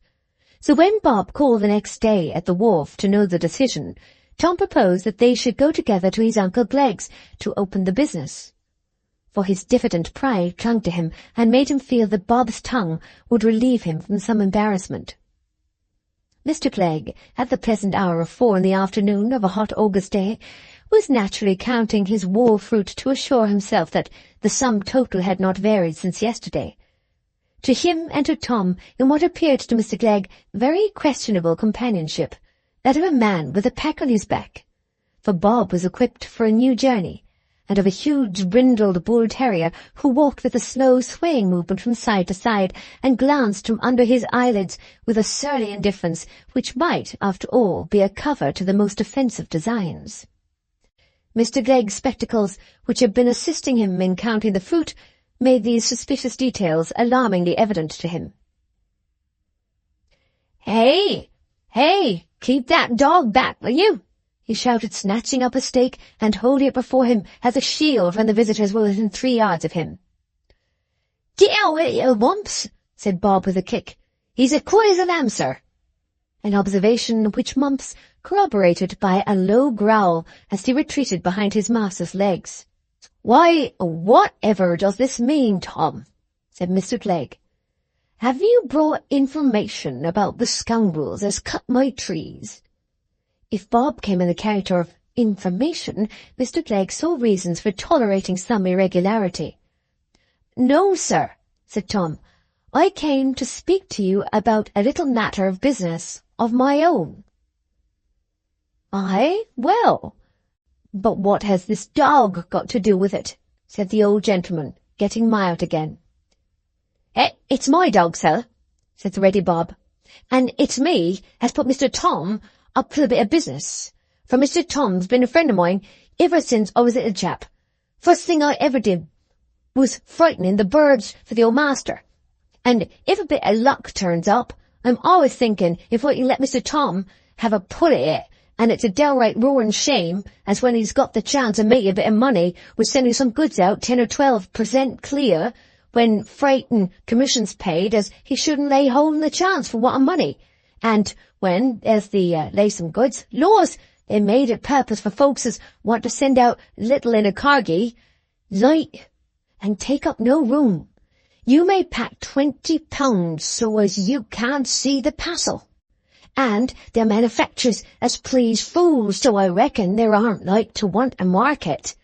So when Bob called the next day at the wharf to know the decision, Tom proposed that they should go together to his Uncle Glegg's to open the business. For his diffident pride clung to him and made him feel that Bob's tongue would relieve him from some embarrassment. Mr. Glegg, at the pleasant hour of 4 in the afternoon of a hot August day, was naturally counting his war fruit to assure himself that the sum total had not varied since yesterday. To him entered Tom in what appeared to Mr. Glegg very questionable companionship, that of a man with a pack on his back, for Bob was equipped for a new journey, and of a huge brindled bull terrier who walked with a slow swaying movement from side to side and glanced from under his eyelids with a surly indifference which might, after all, be a cover to the most offensive designs. Mr. Glegg's spectacles, which had been assisting him in counting the fruit, made these suspicious details alarmingly evident to him. "Hey! Hey! Keep that dog back, will you?" he shouted, snatching up a stake and holding it before him as a shield when the visitors were within 3 yards of him. "Get out with you, Mumps," said Bob with a kick. "He's as quiet as a lamb, sir." An observation which Mumps corroborated by a low growl as he retreated behind his master's legs. "Why, whatever does this mean, Tom?" said Mr. Glegg. "Have you brought information about the scoundrels as cut my trees?" If Bob came in the character of information, Mr. Glegg saw reasons for tolerating some irregularity. "No, sir," said Tom. "I came to speak to you about a little matter of business of my own." "Aye, well, but what has this dog got to do with it?" said the old gentleman, getting mild again. It's my dog, sir," said the ready Bob, "and it's me has put Mr. Tom up for a bit of business, for Mr. Tom's been a friend of mine ever since I was a little chap. First thing I ever did was frightening the birds for the old master, and if a bit of luck turns up, I'm always thinking if I can let Mr. Tom have a pull at it, and it's a downright roaring shame as when he's got the chance of making a bit of money with sending some goods out 10 or 12% clear, when freight and commissions paid, as he shouldn't lay hold on the chance for what money. And when, as the lay some goods, laws, they made it purpose for folks as want to send out little in a cargy, light, and take up no room. You may pack 20 pounds so as you can't see the parcel. And they're manufacturers as please fools, so I reckon there aren't like to want a market.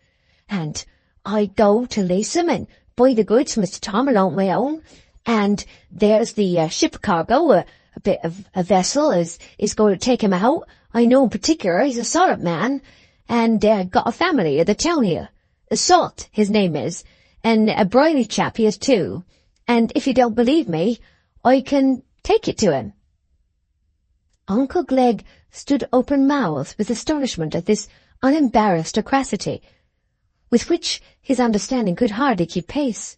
And I go to lace 'em and buy the goods for Mr. Tom along my own, and there's the ship cargo, a bit of a vessel is going to take him out. I know in particular he's a solid man, and got a family at the town here. Salt, his name is, and a briny chap he is too, and if you don't believe me, I can take it to him." Uncle Glegg stood open-mouthed with astonishment at this unembarrassed loquacity, with which his understanding could hardly keep pace.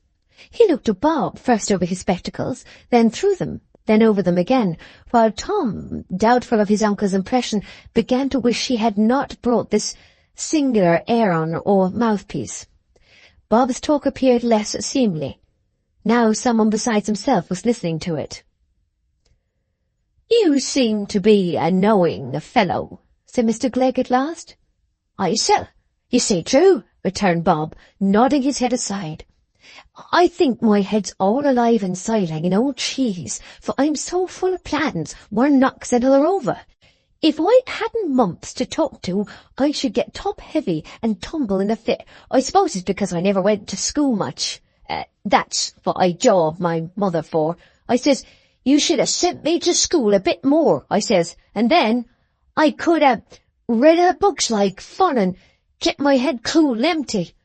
He looked at Bob, first over his spectacles, then through them, then over them again, while Tom, doubtful of his uncle's impression, began to wish he had not brought this singular aeron or mouthpiece. Bob's talk appeared less seemly. Now someone besides himself was listening to it. "You seem to be a knowing fellow," said Mr. Glegg at last. "Aye, sir, you say true," returned Bob, nodding his head aside. "I think my head's all alive inside like an old cheese, for I'm so full of plans, one knocks another over. If I hadn't Mumps to talk to, I should get top-heavy and tumble in a fit. I suppose it's because I never went to school much. That's what I jaw my mother for. I says, 'You should have sent me to school a bit more,' I says, 'and then I could have read her books like fun and kept my head cool empty.'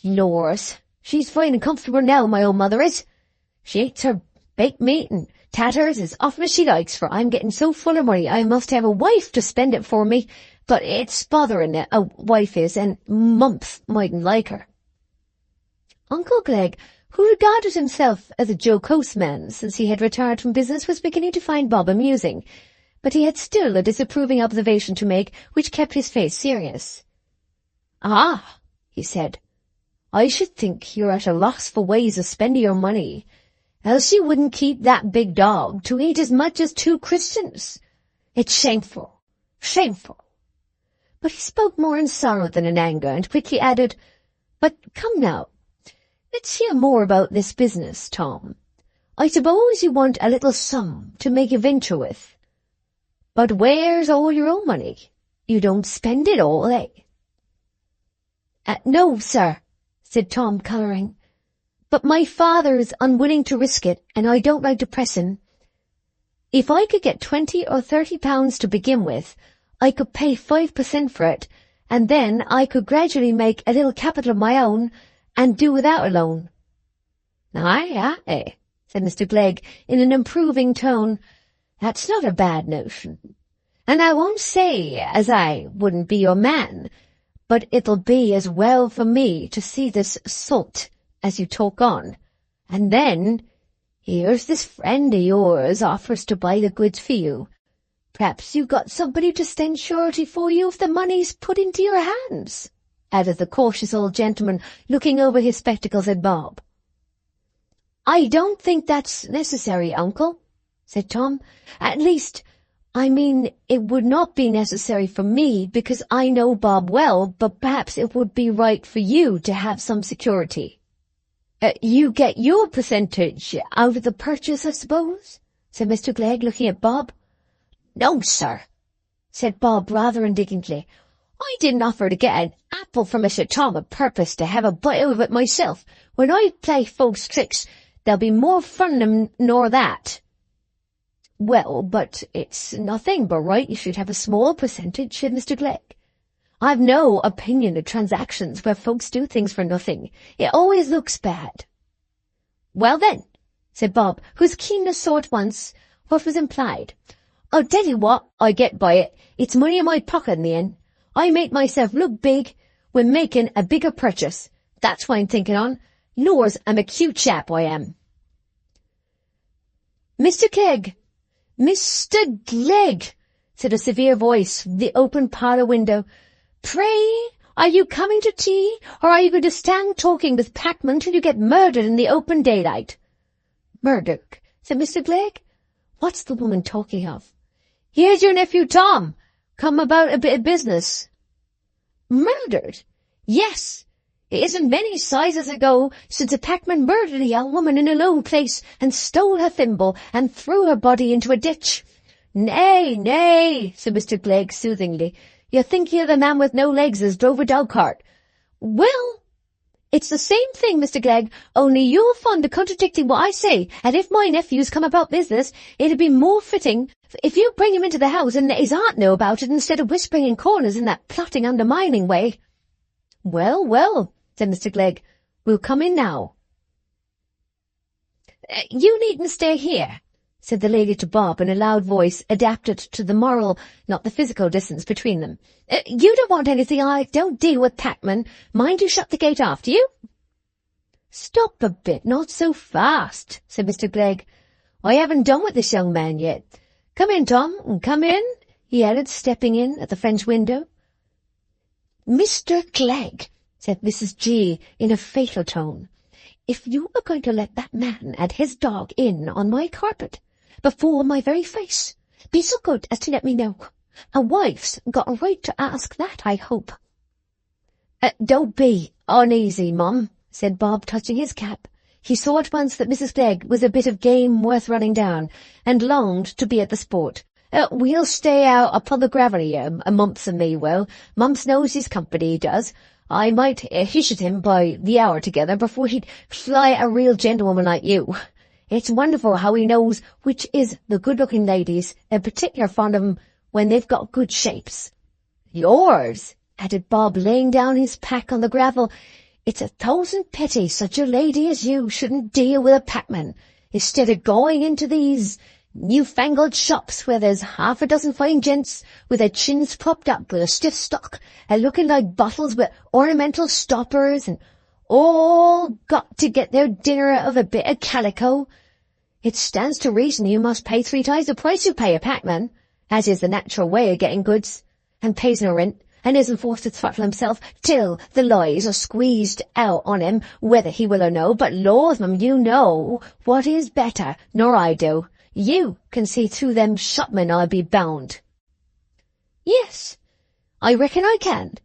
Lors, she's fine and comfortable now, my old mother is. She eats her baked meat and tatters as often as she likes, for I'm getting so full of money I must have a wife to spend it for me, but it's bothering it, a wife is, and Mumps mightn't like her." Uncle Glegg, who regarded himself as a jocose man since he had retired from business, was beginning to find Bob amusing, but he had still a disapproving observation to make which kept his face serious. "Ah," he said, "I should think you're at a loss for ways of spending your money, else you wouldn't keep that big dog to eat as much as 2 Christians. It's shameful, shameful." But he spoke more in sorrow than in anger, and quickly added, "But come now, let's hear more about this business, Tom. I suppose you want a little sum to make a venture with. But where's all your own money? You don't spend it all, eh?" "No, sir," said Tom, colouring. "But my father is unwilling to risk it, and I don't like to press him. If I could get 20 or 30 pounds to begin with, I could pay 5% for it, and then I could gradually make a little capital of my own and do without a loan." "Aye, aye," said Mr. Glegg in an improving tone. "That's not a bad notion. And I won't say as I wouldn't be your man, but it'll be as well for me to see this salt as you talk on. And then, here's this friend of yours offers to buy the goods for you. Perhaps you got somebody to stand surety for you if the money's put into your hands," added the cautious old gentleman, looking over his spectacles at Bob. "I don't think that's necessary, uncle," said Tom. "At least, I mean, it would not be necessary for me because I know Bob well, but perhaps it would be right for you to have some security." "You get your percentage out of the purchase, I suppose?" said Mr. Glegg, looking at Bob. "No, sir," said Bob rather indignantly. "I didn't offer to get an apple from Mr. Tom a purpose to have a bite out of it myself. When I play folks tricks, there'll be more fun in 'em nor that." "Well, but it's nothing but right you should have a small percentage," said Mr. Glegg. "I've no opinion of transactions where folks do things for nothing. It always looks bad." "Well then," said Bob, whose keenness saw at once what was implied, "I'll tell you what I get by it. It's money in my pocket in the end. I make myself look big when making a bigger purchase. That's what I'm thinking on. Lors, I'm a cute chap, I am." "Mr. Clegg! Mr. Glegg," said a severe voice from the open parlour window. "Pray, are you coming to tea, or are you going to stand talking with Packman till you get murdered in the open daylight?" "Murdered?" said Mr. Glegg. "What's the woman talking of?" "Here's your nephew Tom, come about a bit of business." "Murdered?" "Yes. It isn't many sizes ago since a packman murdered a young woman in a low place and stole her thimble and threw her body into a ditch." "Nay, nay," said Mr. Glegg soothingly. "You're thinking of the man with no legs as drove a dog-cart." "Well, it's the same thing, Mr. Glegg, only you're fond of contradicting what I say, and if my nephew's come about business, it'd be more fitting if you bring him into the house and let his aunt know about it instead of whispering in corners in that plotting, undermining way." "Well, well," said Mr. Glegg, "we'll come in now." "You needn't stay here," said the lady to Bob in a loud voice adapted to the moral, not the physical distance between them. "You don't want anything I don't deal with, Packman. Mind you shut the gate after you." "Stop a bit, not so fast," said Mr. Glegg. "I haven't done with this young man yet. Come in, Tom, come in," he added, stepping in at the French window. "Mr. Glegg," said Mrs. G. in a fatal tone, "if you are going to let that man and his dog in on my carpet, before my very face, be so good as to let me know. A wife's got a right to ask that, I hope." "Don't be uneasy, Mum," said Bob, touching his cap. He saw at once that Mrs. Glegg was a bit of game worth running down, and longed to be at the sport. "We'll stay out upon the gravel here, Mumps and me will. Mumps knows his company, he does. I might hish at him by the hour together before he'd fly at a real gentlewoman like you. It's wonderful how he knows which is the good-looking ladies, and particular fond of 'em when they've got good shapes." "Yours," added Bob, laying down his pack on the gravel. "It's 1,000 pity such a lady as you shouldn't deal with a packman, instead of going into these new-fangled shops where there's half a dozen fine gents with their chins propped up with a stiff stock and looking like bottles with ornamental stoppers and all got to get their dinner out of a bit of calico. It stands to reason you must pay 3 times the price you pay a packman, as is the natural way of getting goods, and pays no rent, and isn't forced to throttle himself till the lies are squeezed out on him, whether he will or no. But laws, mum, you know what is better nor I do. You can see through them shopmen, I'll be bound." "Yes, I reckon I can,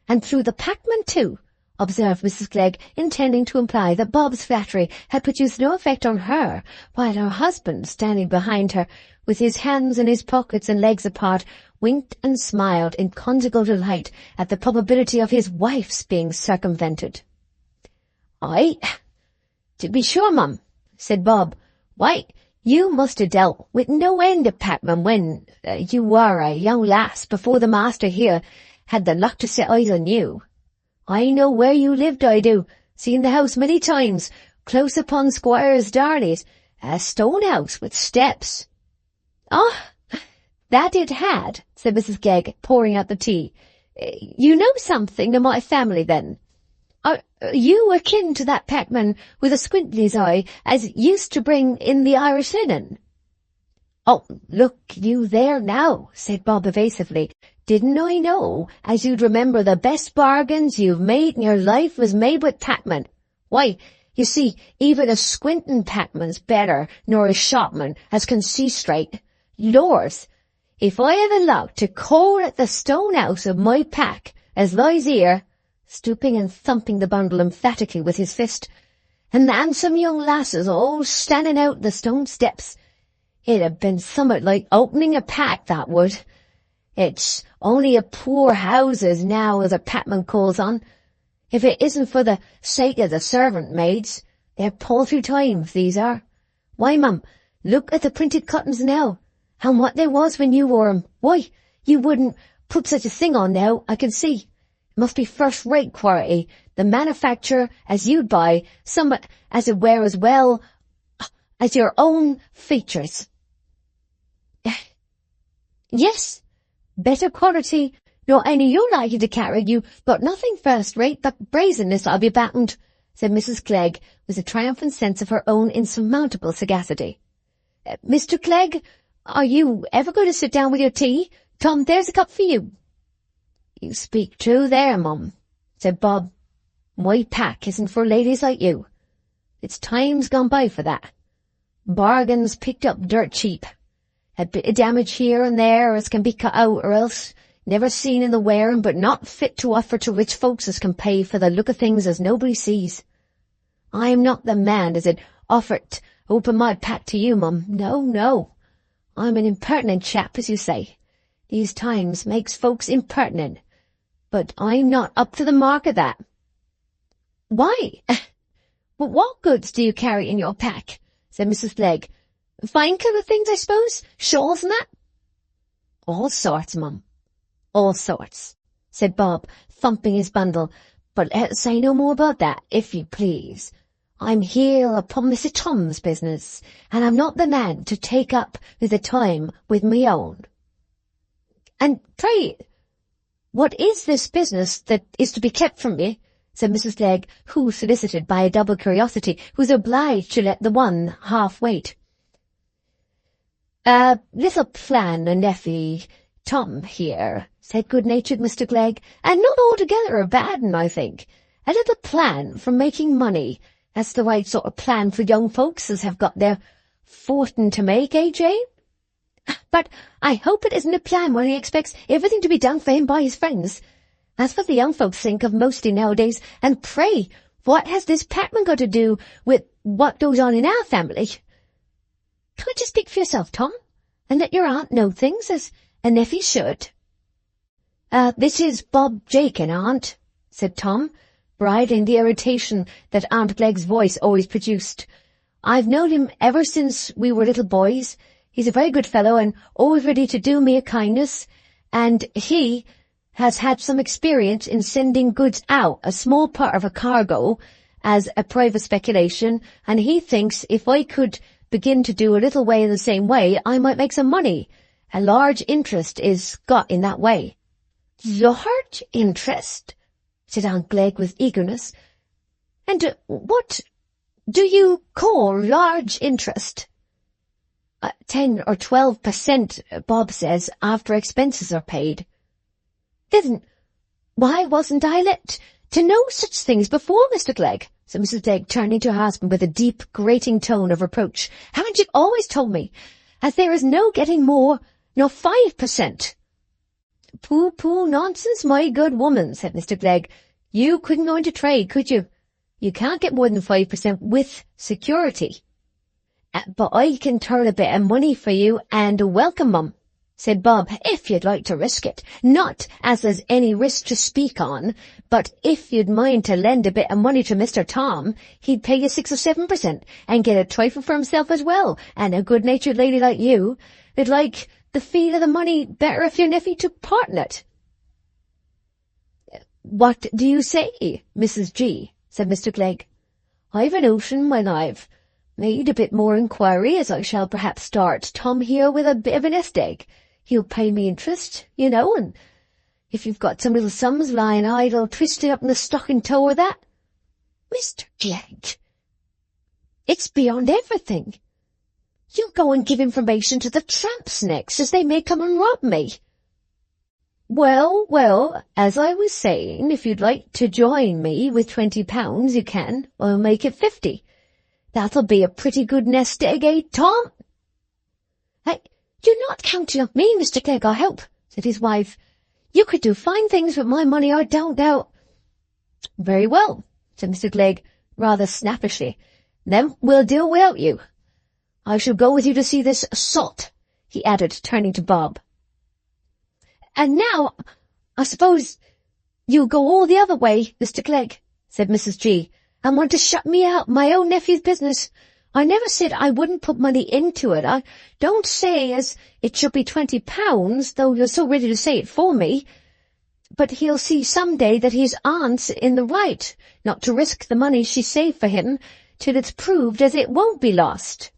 and through the packman too," observed Mrs. Glegg, intending to imply that Bob's flattery had produced no effect on her, while her husband, standing behind her, with his hands in his pockets and legs apart, winked and smiled in conjugal delight at the probability of his wife's being circumvented. "Aye, to be sure, mum," said Bob. "Why, you must have dealt with no end of packmen when you were a young lass before the master here, had the luck to set eyes on you. I know where you lived, I do. Seen the house many times, close upon Squire's Darley's, a stone house with steps." "Ah, that it had," said Mrs. Glegg, pouring out the tea. "You know something of my family, then? Are you akin to that packman with a squint in his eye as used to bring in the Irish linen?" "Oh, look you there now," said Bob evasively. "Didn't I know as you'd remember the best bargains you've made in your life was made with packmen? Why, you see, even a squintin' packman's better nor a shopman as can see straight. Lors, if I had the luck to call at the stone house of my pack as lies here," stooping and thumping the bundle emphatically with his fist, "and the handsome young lasses all standing out the stone steps, it'd have been somewhat like opening a pack, that would. It's only a poor houses now as a packman calls on. If it isn't for the sake of the servant maids, they're paltry times, these are. Why, mum, look at the printed cottons now, and what they was when you wore 'em. Why, you wouldn't put such a thing on now, I can see. It must be first-rate quality, the manufacture as you'd buy, somewhat as it wear as well as your own features." "Yes, better quality nor any you're likely to carry, you, but nothing first-rate but brazenness, I'll be bound," said Mrs. Clegg, with a triumphant sense of her own insurmountable sagacity. "Mr. Clegg, are you ever going to sit down with your tea? Tom, there's a cup for you." "You speak true there, mum," said Bob. "My pack isn't for ladies like you. It's time's gone by for that. Bargains picked up dirt cheap. A bit of damage here and there as can be cut out, or else never seen in the wearing, but not fit to offer to rich folks as can pay for the look of things as nobody sees. I'm not the man as 'd offer to open my pack to you, mum. No, no. I'm an impertinent chap, as you say. These times makes folks impertinent. But I'm not up to the mark of that." "Why? But what goods do you carry in your pack?" said Mrs. Clegg. "Fine colour things, I suppose? Shawls and that?" "All sorts, mum. All sorts," said Bob, thumping his bundle. "But let's say no more about that, if you please. I'm here upon Mr. Tom's business, and I'm not the man to take up with the time with me own." "And pray, what is this business that is to be kept from me?" said Mrs. Clegg, who, solicited by a double curiosity, was obliged to let the one half wait. "A little plan, a nephew, Tom here," said good-natured Mr. Clegg, "and not altogether a bad un, I think. A little plan for making money. That's the right sort of plan for young folks as have got their fortin to make, eh, Jane? But I hope it isn't a plan where he expects everything to be done for him by his friends. That's what the young folks think of mostly nowadays. And pray, what has this packman got to do with what goes on in our family? Can't you speak for yourself, Tom, and let your aunt know things as a nephew should?" This is Bob Jakin, aunt," said Tom, bridling the irritation that Aunt Glegg's voice always produced. "I've known him ever since we were little boys. He's a very good fellow and always ready to do me a kindness, and he has had some experience in sending goods out, a small part of a cargo, as a private speculation, and he thinks if I could begin to do a little way in the same way, I might make some money. A large interest is got in that way." "Large interest?" said Aunt Glegg with eagerness. "And what do you call large interest?" 10 or 12%, Bob says, after expenses are paid." "Then why wasn't I let to know such things before, Mr. Clegg?" said Mrs. Clegg, turning to her husband with a deep, grating tone of reproach. "Haven't you always told me, as there is no getting more nor 5%? "Pooh, nonsense, my good woman," said Mr. Clegg. "You couldn't go into trade, could you? You can't get more than 5% with security." "But I can turn a bit of money for you and a welcome, mum," said Bob, "if you'd like to risk it. Not as there's any risk to speak on, but if you'd mind to lend a bit of money to Mr. Tom, he'd pay you 6 or 7% and get a trifle for himself as well, and a good-natured lady like you 'd like the feel of the money better if your nephew took part in it." What do you say, Mrs. G? Said Mr. Clegg. I've a notion when I've made a bit more inquiry as I shall perhaps start Tom here with a bit of a nest egg. He'll pay me interest, you know, and if you've got some little sums lying idle, twist it up in the stocking toe or that. Mr. Clegg, it's beyond everything. You'll go and give information to the tramps next, as they may come and rob me. Well, as I was saying, if you'd like to join me with £20, you can. I'll make it 50. That'll be a pretty good nest egg, eh, Tom? Hey, you're not counting on me, Mr. Clegg, I hope, said his wife. You could do fine things with my money, I don't doubt. Very well, said Mr. Clegg, rather snappishly. Then we'll do without you. I shall go with you to see this salt, he added, turning to Bob. And now, I suppose you'll go all the other way, Mr. Clegg, said Mrs. G, and want to shut me out my own nephew's business. I never said I wouldn't put money into it. I don't say as it should be £20, though you're so ready to say it for me. But he'll see some day that his aunt's in the right, not to risk the money she saved for him, till it's proved as it won't be lost.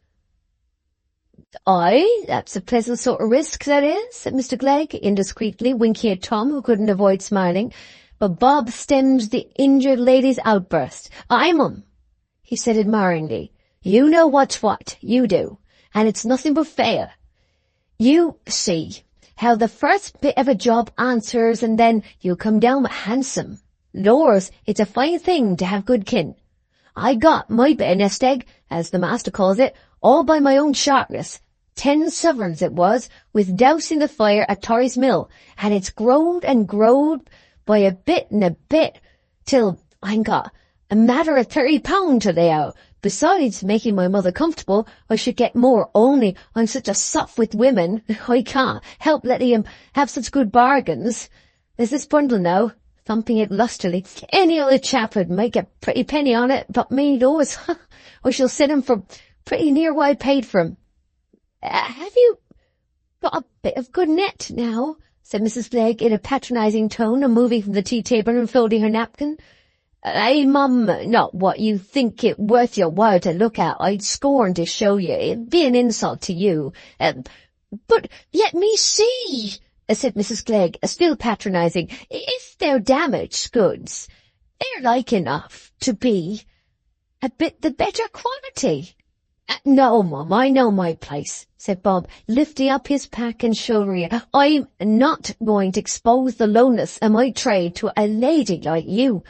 Aye, that's a pleasant sort of risk, that is, said Mr. Clegg, indiscreetly winking at Tom, who couldn't avoid smiling. But Bob stemmed the injured lady's outburst. Aye, mum, he said admiringly. You know what's what, you do, and it's nothing but fair. You see how the first bit of a job answers, and then you come down with handsome. Lors, it's a fine thing to have good kin. I got my bit of nest egg, as the master calls it, all by my own sharpness. 10 sovereigns it was, with dousing the fire at Torry's Mill, and it's growed and growed by a bit and a bit, till I'm got a matter of £30 to lay out. Besides making my mother comfortable, I should get more, only I'm such a soft with women, I can't help letting him have such good bargains. There's this bundle now, thumping it lustily. Any other chap would make a pretty penny on it, but me, Lois, I shall send him for pretty near what I paid for him. Have you got a bit of good net now? Said Mrs. Clegg in a patronising tone, and moving from the tea-table and folding her napkin. Aye, mum, not what you think it worth your while to look at. I'd scorn to show you. It'd be an insult to you. But let me see, said Mrs. Clegg, still patronising. If they're damaged goods, they're like enough to be a bit the better quality. No, mum, I know my place, said Bob, lifting up his pack and shouldering it. I'm not going to expose the lowness of my trade to a lady like you.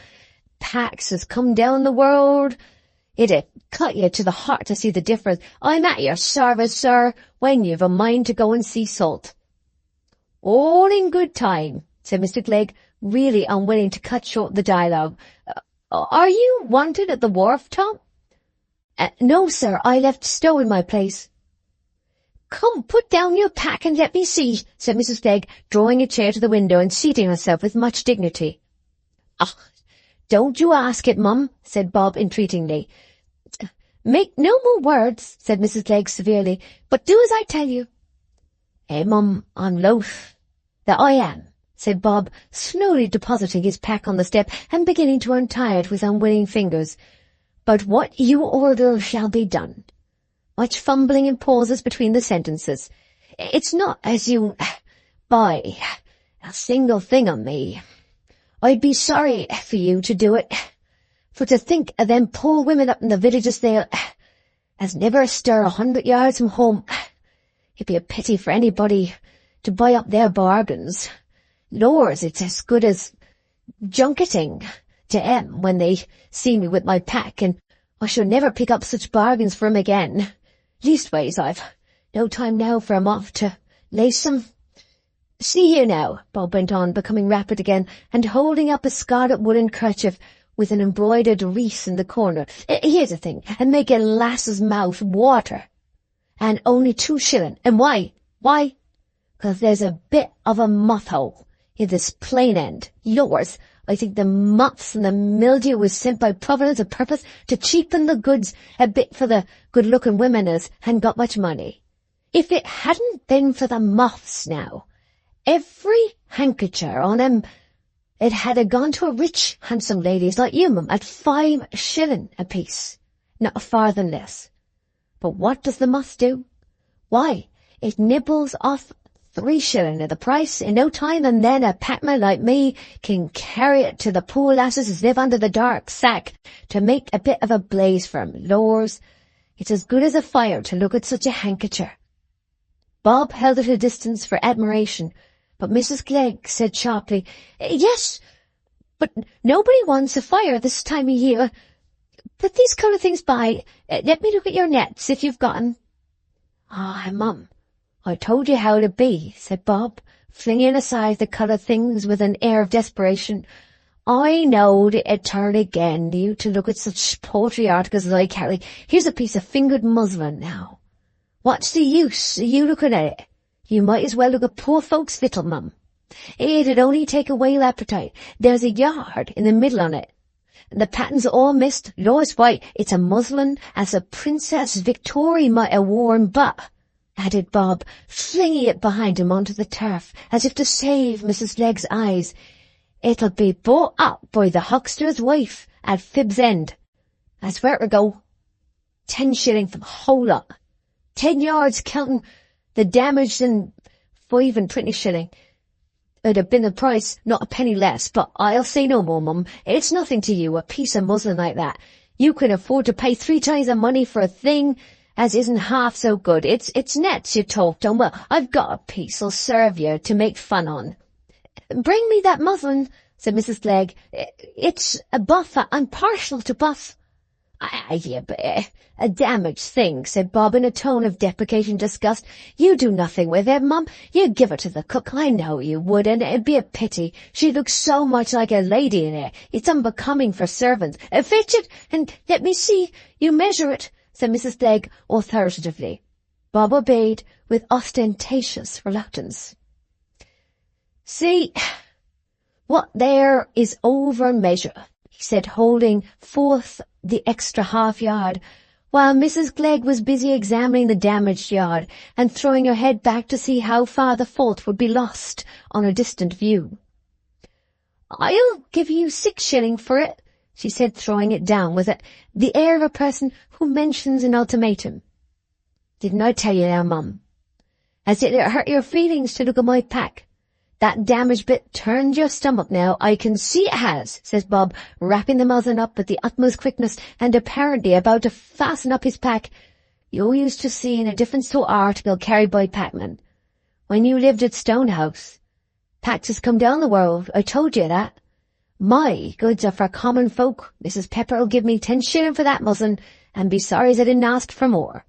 Packs has come down the world. It'd cut you to the heart to see the difference. I'm at your service, sir, when you've a mind to go and see salt. All in good time, said Mr. Clegg, really unwilling to cut short the dialogue. Are you wanted at the wharf, Tom? No, sir, I left Stow in my place. Come, put down your pack and let me see, said Mrs. Clegg, drawing a chair to the window and seating herself with much dignity. Don't you ask it, mum, said Bob entreatingly. Make no more words, said Mrs. Clegg severely, but do as I tell you. Mum, I'm loath. That I am, said Bob, slowly depositing his pack on the step and beginning to untie it with unwilling fingers. But what you order shall be done. Much fumbling and pauses between the sentences. It's not as you buy a single thing on me. I'd be sorry for you to do it, for to think of them poor women up in the villages there, as never stir 100 yards from home. It'd be a pity for anybody to buy up their bargains. Lors, it's as good as junketing to 'em when they see me with my pack, and I shall never pick up such bargains for 'em again. Leastways, I've no time now, for I'm off to lace 'em. See here now, Bob went on, becoming rapid again, and holding up a scarlet woolen kerchief with an embroidered wreath in the corner. Here's a thing, and make a lass's mouth water. And only 2 shillin'. And why? Why? 'Cause there's a bit of a moth hole in this plain end. Yours, I think the moths and the mildew was sent by Providence o' purpose to cheapen the goods a bit for the good-looking women as hadn't got much money. If it hadn't been for the moths now, every handkercher on 'em It had a gone to a rich, handsome ladies like you, mum, at 5 shilling a piece, not a farthing less. But what does the muss do? Why, it nibbles off 3 shilling of the price in no time, and then a packman like me can carry it to the poor lasses as live under the dark sack to make a bit of a blaze for 'em. Lors, it's as good as a fire to look at such a handkercher. Bob held at a distance for admiration, but Mrs. Glegg said sharply, "Yes, but nobody wants a fire this time of year. Put these colour things by. Let me look at your nets, if you've got 'em." "Ah, mum, I told you how it'd be," said Bob, flinging aside the colour things with an air of desperation. "I knowed it'd turn again you to look at such paltry articles as I carry. Here's a piece of fingered muslin now. What's the use of you looking at it? You might as well look at poor folks' victual, mum. It'd only take away your appetite. There's a yard in the middle on it. The pattern's all missed. Lord's white, it's a muslin as a Princess Victoria might have worn, but," added Bob, flinging it behind him onto the turf, as if to save Mrs. Glegg's eyes, "it'll be bought up by the huckster's wife at Fib's End. That's where it'll go. 10 shilling for the whole lot. 10 yards counting the damage and 5 and 20 shilling. It'd have been the price, not a penny less, but I'll say no more, mum. It's nothing to you, a piece of muslin like that. You can afford to pay 3 times the money for a thing as isn't half so good. It's nets you talked on. Well, I've got a piece'll serve you to make fun on." "Bring me that muslin," said Mrs. Glegg. "It's a buff. I'm partial to buff." "Yeah, but a damaged thing," said Bob in a tone of deprecating disgust. "You do nothing with it, mum. You'd give it to the cook. I know you would, and it'd be a pity. She looks so much like a lady in it. It's unbecoming for servants. Fetch it, and let me see you measure it," said Mrs. Glegg authoritatively. Bob obeyed with ostentatious reluctance. "See, what there is over measure," he said, holding forth the extra half-yard, while Mrs. Glegg was busy examining the damaged yard and throwing her head back to see how far the fault would be lost on a distant view. "I'll give you 6 shilling for it," she said, throwing it down with the air of a person who mentions an ultimatum. "Didn't I tell you now, mum? Has it hurt your feelings to look at my pack? That damaged bit turned your stomach now. I can see it has," says Bob, wrapping the muslin up with the utmost quickness and apparently about to fasten up his pack. "You're used to seeing a different sort of article carried by packmen. When you lived at Stonehouse, packs has come down the world. I told you that. My goods are for common folk. Mrs. Pepper'll give me 10 shilling for that muslin, and be sorry as I didn't ask for more.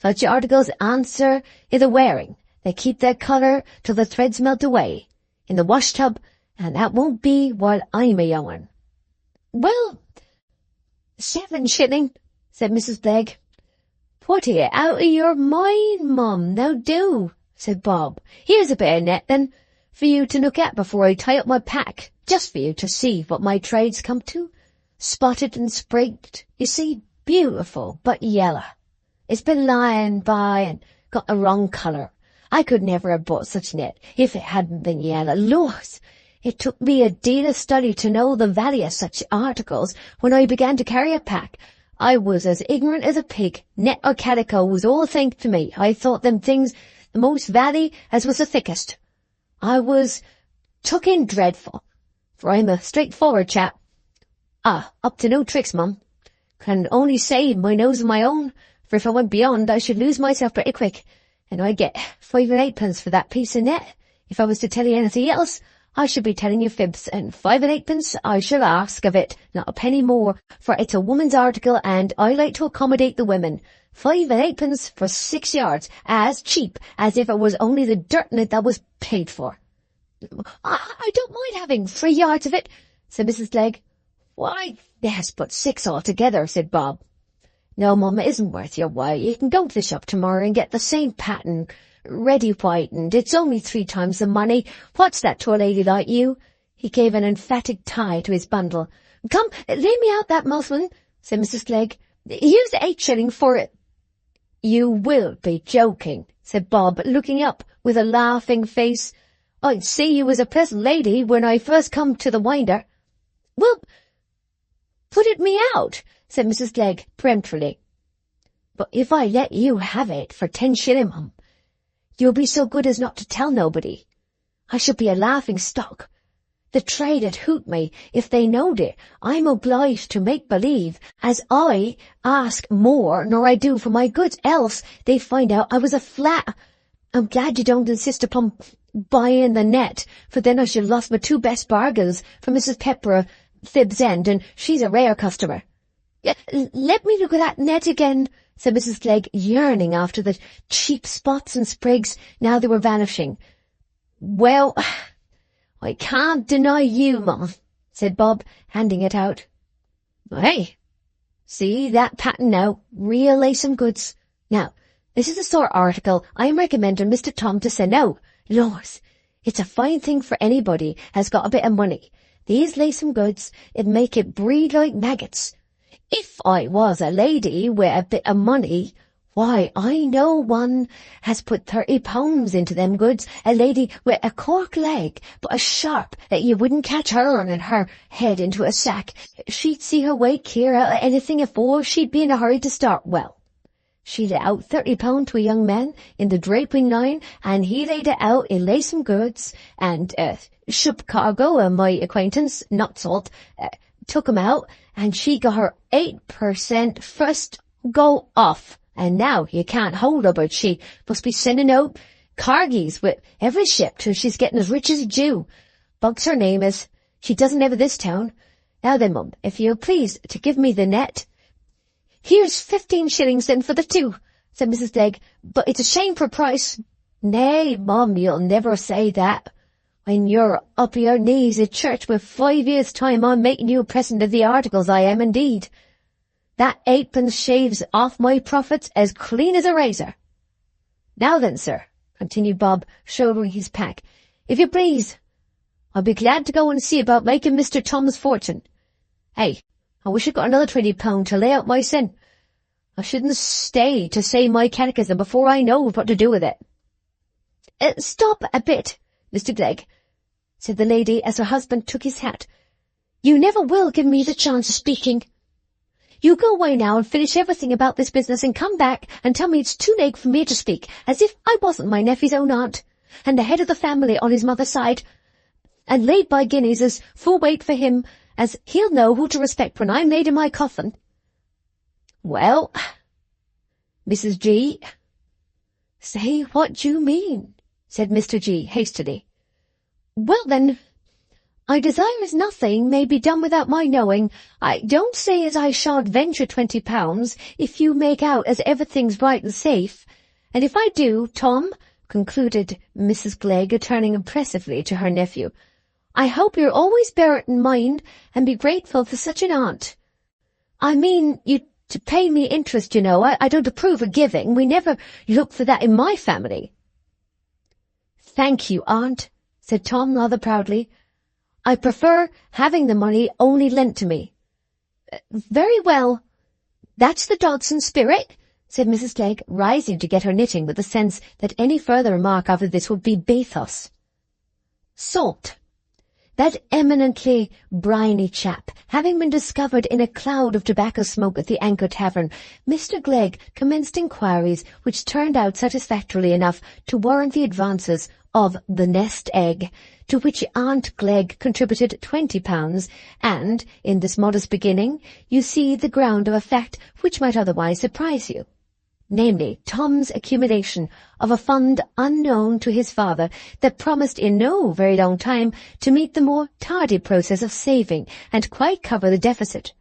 Such articles answer i' the wearing. They keep their colour till the threads melt away in the wash-tub, and that won't be while I'm a young one." "Well, 7 shilling, said Mrs. Glegg. "Put it out of your mind, mum, now do," said Bob. "Here's a bit of net, then, for you to look at before I tie up my pack, just for you to see what my trade's come to. Spotted and sprigged, you see, beautiful, but yellow. It's been lying by and got the wrong colour. I could never have bought such net if it hadn't been yellow. Lord, it took me a deal of study to know the value of such articles when I began to carry a pack. I was as ignorant as a pig. Net or calico was all a thing to me. I thought them things the most value as was the thickest. I was took in dreadful, for I'm a straightforward chap. Up to no tricks, mum. Can only say my nose of my own, for if I went beyond I should lose myself pretty quick, and I'd get 5 and 8pence for that piece of net. If I was to tell you anything else, I should be telling you fibs, and 5 and 8pence I shall ask of it, not a penny more, for it's a woman's article, and I like to accommodate the women. 5 and 8pence for 6 yards, as cheap as if it was only the dirt in it that was paid for." I don't mind having 3 yards of it," said Mrs. Glegg. "Why, yes, but 6 altogether," said Bob. "No, mum, it isn't worth your while. You can go to the shop tomorrow and get the same pattern, ready whitened. It's only 3 times the money. What's that to a lady like you?" He gave an emphatic tie to his bundle. "Come, lay me out that muslin," said Mrs. Glegg. "Here's 8 shilling for it." "You will be joking," said Bob, looking up with a laughing face. I'd say you was a pleasant lady when I first come to the winder." "Well, put it me out," said Mrs. Glegg peremptorily. "But if I let you have it for 10 shilling, mum, you'll be so good as not to tell nobody. I should be a laughing stock. The trade 'ud hoot me if they knowed it. I'm obliged to make believe as I ask more nor I do for my goods, else they'd find out I was a flat. I'm glad you don't insist upon buying the net, for then I should have lost my 2 best bargains for Mrs. Pepper of Thibs End, and she's a rare customer." "Let me look at that net again," said Mrs. Glegg, yearning after the cheap spots and sprigs now they were vanishing. "Well, I can't deny you, mum," said Bob, handing it out. "Hey, see that pattern now? Real laceham goods. Now, this is the sort of article I'm recommending Mr. Tom to send out. Lors, it's a fine thing for anybody has got a bit of money. These laceham goods, it'd make it breed like maggots. If I was a lady with a bit of money, why, I know one has put £30 into them goods, a lady with a cork leg, but as sharp that you wouldn't catch her and her head into a sack. She'd see her way clear out of anything afore she'd be in a hurry to start. Well, she let out £30 to a young man in the draping line, and he laid it out in laceham goods, and ship cargo, my acquaintance, not salt, took 'em out, and she got her 8% first go off. And now you can't hold her, but she must be sending out cargies with every ship till she's getting as rich as a Jew. Bugs her name is. She doesn't live in this town. Now then, mum, if you'll please to give me the net." "Here's 15 shillings then for the 2, said Mrs. Glegg, "but it's a shame for price." "Nay, mum, you'll never say that. When you're up your knees at church with 5 years' time, I'm making you a present of the articles, I am indeed. That 8pence shaves off my profits as clean as a razor. Now then, sir," continued Bob, shouldering his pack, "if you please, I'll be glad to go and see about making Mr. Tom's fortune. Hey, I wish I'd got another £20 to lay out my sin. I shouldn't stay to say my catechism before I know what to do with it." "Stop a bit, Mr. Glegg," said the lady as her husband took his hat. "You never will give me the chance of speaking. You go away now and finish everything about this business and come back and tell me it's too late for me to speak, as if I wasn't my nephew's own aunt, and the head of the family on his mother's side, and laid by guineas as full weight for him as he'll know who to respect when I'm laid in my coffin." "Well, Mrs. G." "Say what you mean," said Mr. G. hastily. "Well then, I desire as nothing may be done without my knowing. I don't say as I shan't venture £20 if you make out as everything's right and safe. And if I do, Tom," concluded Mrs. Glegg, turning impressively to her nephew, "I hope you'll always bear it in mind and be grateful for such an aunt. I mean you to pay me interest, you know. I don't approve of giving. We never look for that in my family." "Thank you, aunt," said Tom rather proudly. "I prefer having the money only lent to me." "Very well. That's the Dodson spirit," said Mrs. Glegg, rising to get her knitting with the sense that any further remark after this would be bathos. Salt. That eminently briny chap, having been discovered in a cloud of tobacco smoke at the Anchor Tavern, Mr. Glegg commenced inquiries which turned out satisfactorily enough to warrant the advances of the nest egg, to which Aunt Glegg contributed £20, and, in this modest beginning, you see the ground of a fact which might otherwise surprise you. Namely, Tom's accumulation of a fund unknown to his father that promised in no very long time to meet the more tardy process of saving and quite cover the deficit.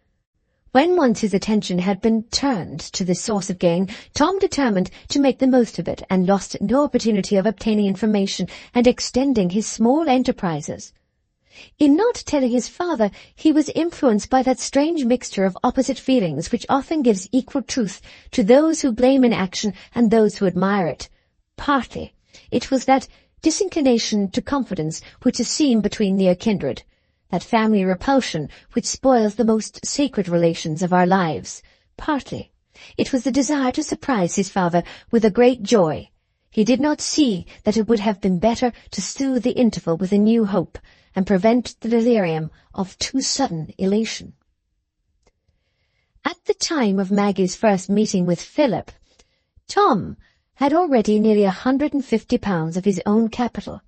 When once his attention had been turned to this source of gain, Tom determined to make the most of it and lost no opportunity of obtaining information and extending his small enterprises. In not telling his father, he was influenced by that strange mixture of opposite feelings which often gives equal truth to those who blame an action and those who admire it. Partly, it was that disinclination to confidence which is seen between near kindred, that family repulsion which spoils the most sacred relations of our lives. Partly, it was the desire to surprise his father with a great joy. He did not see that it would have been better to soothe the interval with a new hope and prevent the delirium of too sudden elation. At the time of Maggie's first meeting with Philip, Tom had already nearly £150 of his own capital,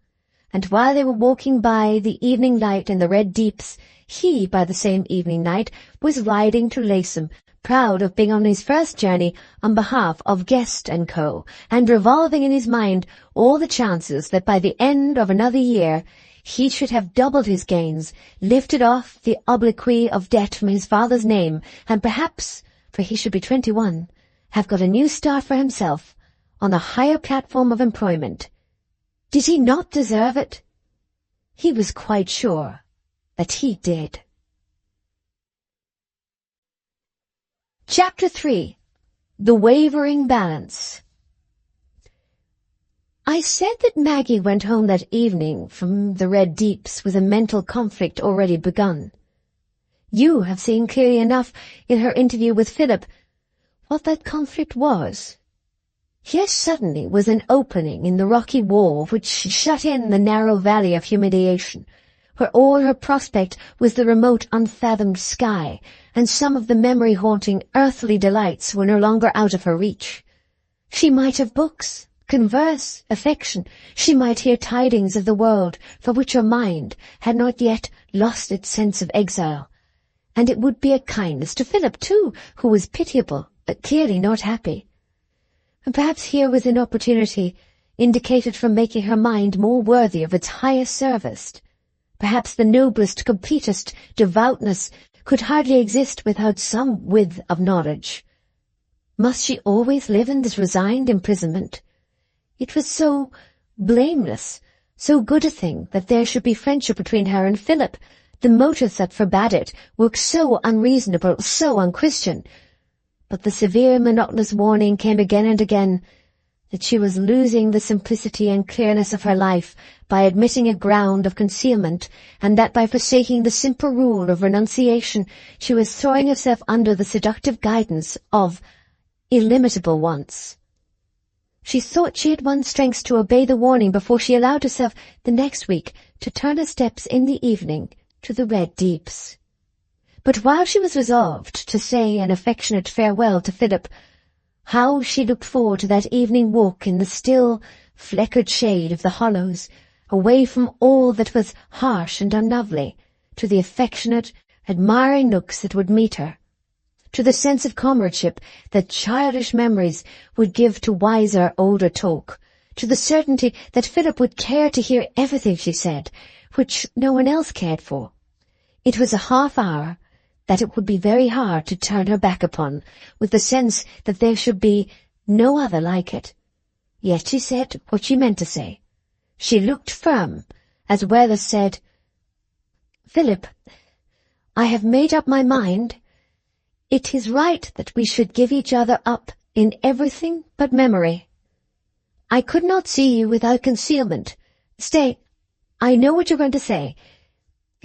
and while they were walking by the evening light in the Red Deeps, he, by the same evening night, was riding to Laceham, proud of being on his first journey on behalf of Guest & Co., and revolving in his mind all the chances that by the end of another year he should have doubled his gains, lifted off the obloquy of debt from his father's name, and perhaps, for he should be 21, have got a new start for himself on a higher platform of employment. Did he not deserve it? He was quite sure that he did. Chapter 3. The Wavering Balance. I said that Maggie went home that evening from the Red Deeps with a mental conflict already begun. You have seen clearly enough in her interview with Philip what that conflict was. Here suddenly was an opening in the rocky wall which shut in the narrow valley of humiliation, where all her prospect was the remote unfathomed sky, and some of the memory-haunting earthly delights were no longer out of her reach. She might have books, converse, affection. She might hear tidings of the world for which her mind had not yet lost its sense of exile. And it would be a kindness to Philip, too, who was pitiable, but clearly not happy. And perhaps here was an opportunity indicated for making her mind more worthy of its highest service. Perhaps the noblest, completest devoutness could hardly exist without some width of knowledge. Must she always live in this resigned imprisonment? It was so blameless, so good a thing that there should be friendship between her and Philip. The motives that forbade it were so unreasonable, so unchristian. But the severe, monotonous warning came again and again that she was losing the simplicity and clearness of her life by admitting a ground of concealment, and that by forsaking the simple rule of renunciation she was throwing herself under the seductive guidance of illimitable wants. She thought she had won strength to obey the warning before she allowed herself the next week to turn her steps in the evening to the Red Deeps. But while she was resolved to say an affectionate farewell to Philip, how she looked forward to that evening walk in the still, fleckered shade of the hollows, away from all that was harsh and unlovely, to the affectionate, admiring looks that would meet her, to the sense of comradeship that childish memories would give to wiser, older talk, to the certainty that Philip would care to hear everything she said, which no one else cared for. It was a half-hour that it would be very hard to turn her back upon, with the sense that there should be no other like it. Yet she said what she meant to say. She looked firm, as Weather said, "Philip, I have made up my mind. It is right that we should give each other up in everything but memory. I could not see you without concealment. Stay, I know what you're going to say.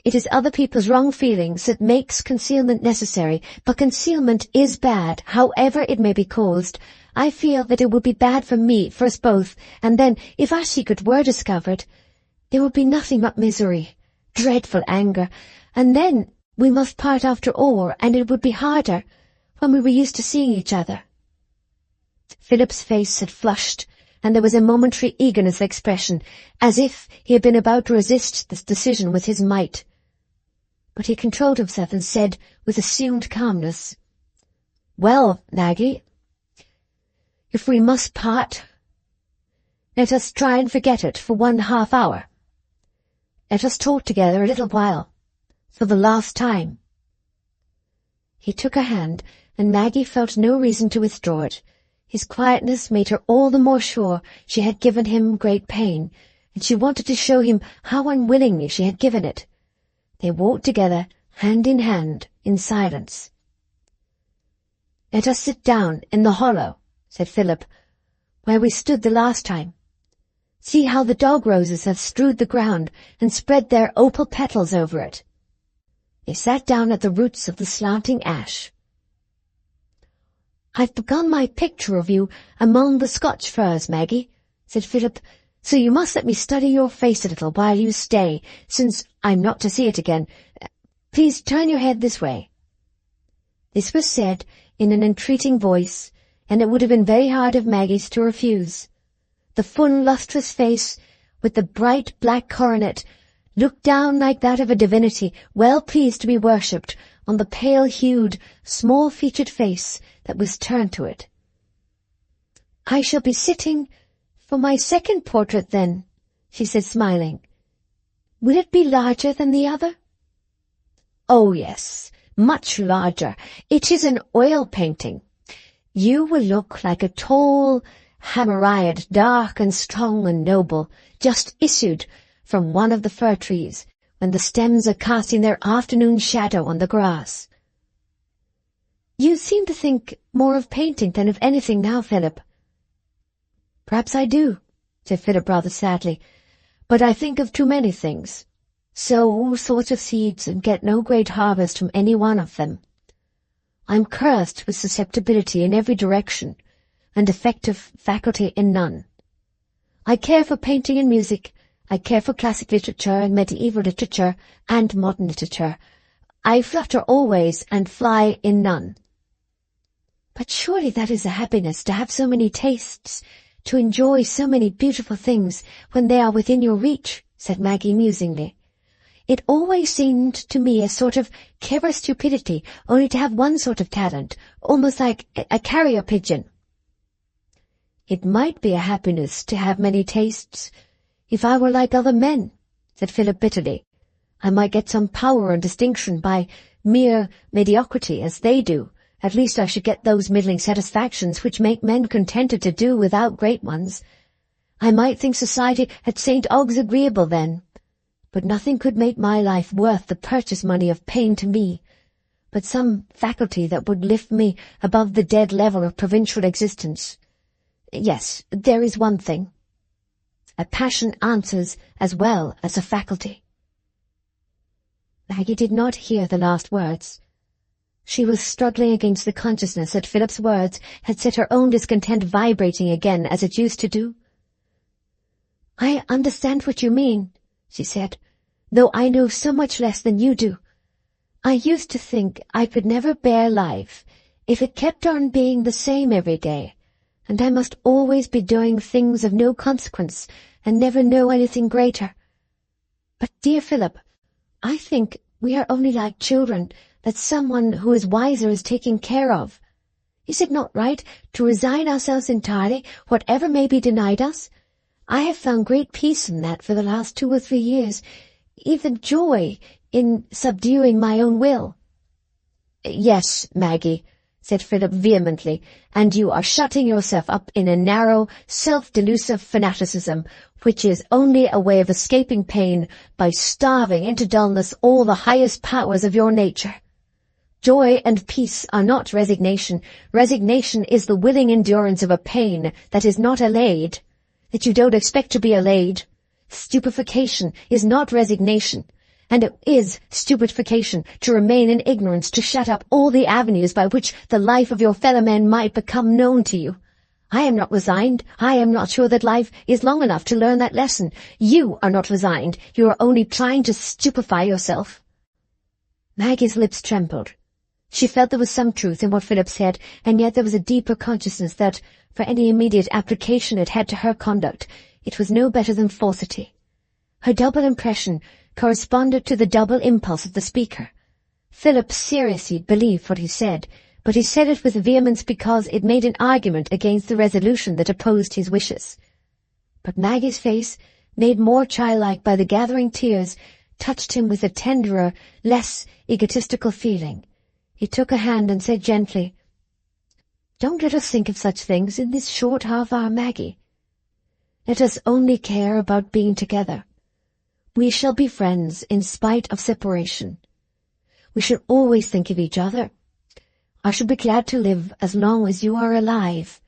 It is other people's wrong feelings that makes concealment necessary, but concealment is bad, however it may be caused. I feel that it would be bad for me, for us both, and then, if our secret were discovered, there would be nothing but misery, dreadful anger, and then we must part after all, and it would be harder when we were used to seeing each other." Philip's face had flushed, and there was a momentary eagerness of expression, as if he had been about to resist this decision with his might. But he controlled himself and said, with assumed calmness, "Well, Maggie, if we must part, let us try and forget it for 1/2 hour. Let us talk together a little while, for the last time." He took her hand, and Maggie felt no reason to withdraw it. His quietness made her all the more sure she had given him great pain, and she wanted to show him how unwillingly she had given it. They walked together, hand in hand, in silence. "Let us sit down in the hollow," said Philip, "where we stood the last time. See how the dog roses have strewed the ground and spread their opal petals over it." They sat down at the roots of the slanting ash. "I've begun my picture of you among the Scotch firs, Maggie," said Philip, "so you must let me study your face a little while you stay, since I'm not to see it again. Please turn your head this way." This was said in an entreating voice, and it would have been very hard of Maggie's to refuse. The full, lustrous face, with the bright black coronet, looked down like that of a divinity well pleased to be worshipped on the pale-hued, small-featured face that was turned to it. "I shall be sitting for my second portrait, then," she said, smiling. "Will it be larger than the other?" "Oh, yes, much larger. It is an oil painting. You will look like a tall Hammeriad, dark and strong and noble, just issued from one of the fir trees, when the stems are casting their afternoon shadow on the grass." "You seem to think more of painting than of anything now, Philip." "Perhaps I do," said Philip rather sadly, "but I think of too many things. Sow all sorts of seeds and get no great harvest from any one of them. I'm cursed with susceptibility in every direction, and effective faculty in none. I care for painting and music. I care for classic literature and medieval literature and modern literature. I flutter always and fly in none." "But surely that is a happiness, to have so many tastes, to enjoy so many beautiful things when they are within your reach," said Maggie musingly. "It always seemed to me a sort of clever stupidity only to have one sort of talent, almost like a carrier pigeon." "It might be a happiness to have many tastes, if I were like other men," said Philip bitterly. "I might get some power and distinction by mere mediocrity, as they do. At least I should get those middling satisfactions which make men contented to do without great ones. I might think society at St. Ogg's agreeable then. But nothing could make my life worth the purchase money of pain to me, but some faculty that would lift me above the dead level of provincial existence. Yes, there is one thing. A passion answers as well as a faculty." Maggie did not hear the last words. She was struggling against the consciousness that Philip's words had set her own discontent vibrating again as it used to do. "I understand what you mean," she said, "though I know so much less than you do. I used to think I could never bear life if it kept on being the same every day, and I must always be doing things of no consequence and never know anything greater. But, dear Philip, I think we are only like children that someone who is wiser is taking care of. Is it not right to resign ourselves entirely, whatever may be denied us? I have found great peace in that for the last 2 or 3 years, even joy in subduing my own will." "Yes, Maggie," said Philip vehemently, "and you are shutting yourself up in a narrow, self-delusive fanaticism, which is only a way of escaping pain by starving into dullness all the highest powers of your nature. Joy and peace are not resignation. Resignation is the willing endurance of a pain that is not allayed, that you don't expect to be allayed. Stupefaction is not resignation, and it is stupefaction to remain in ignorance, to shut up all the avenues by which the life of your fellow-men might become known to you. I am not resigned. I am not sure that life is long enough to learn that lesson. You are not resigned. You are only trying to stupefy yourself." Maggie's lips trembled. She felt there was some truth in what Philip said, and yet there was a deeper consciousness that, for any immediate application it had to her conduct, it was no better than falsity. Her double impression corresponded to the double impulse of the speaker. Philip seriously believed what he said, but he said it with vehemence because it made an argument against the resolution that opposed his wishes. But Maggie's face, made more childlike by the gathering tears, touched him with a tenderer, less egotistical feeling. He took her hand and said gently, "Don't let us think of such things in this short half-hour, Maggie. Let us only care about being together. We shall be friends in spite of separation. We shall always think of each other. I shall be glad to live as long as you are alive,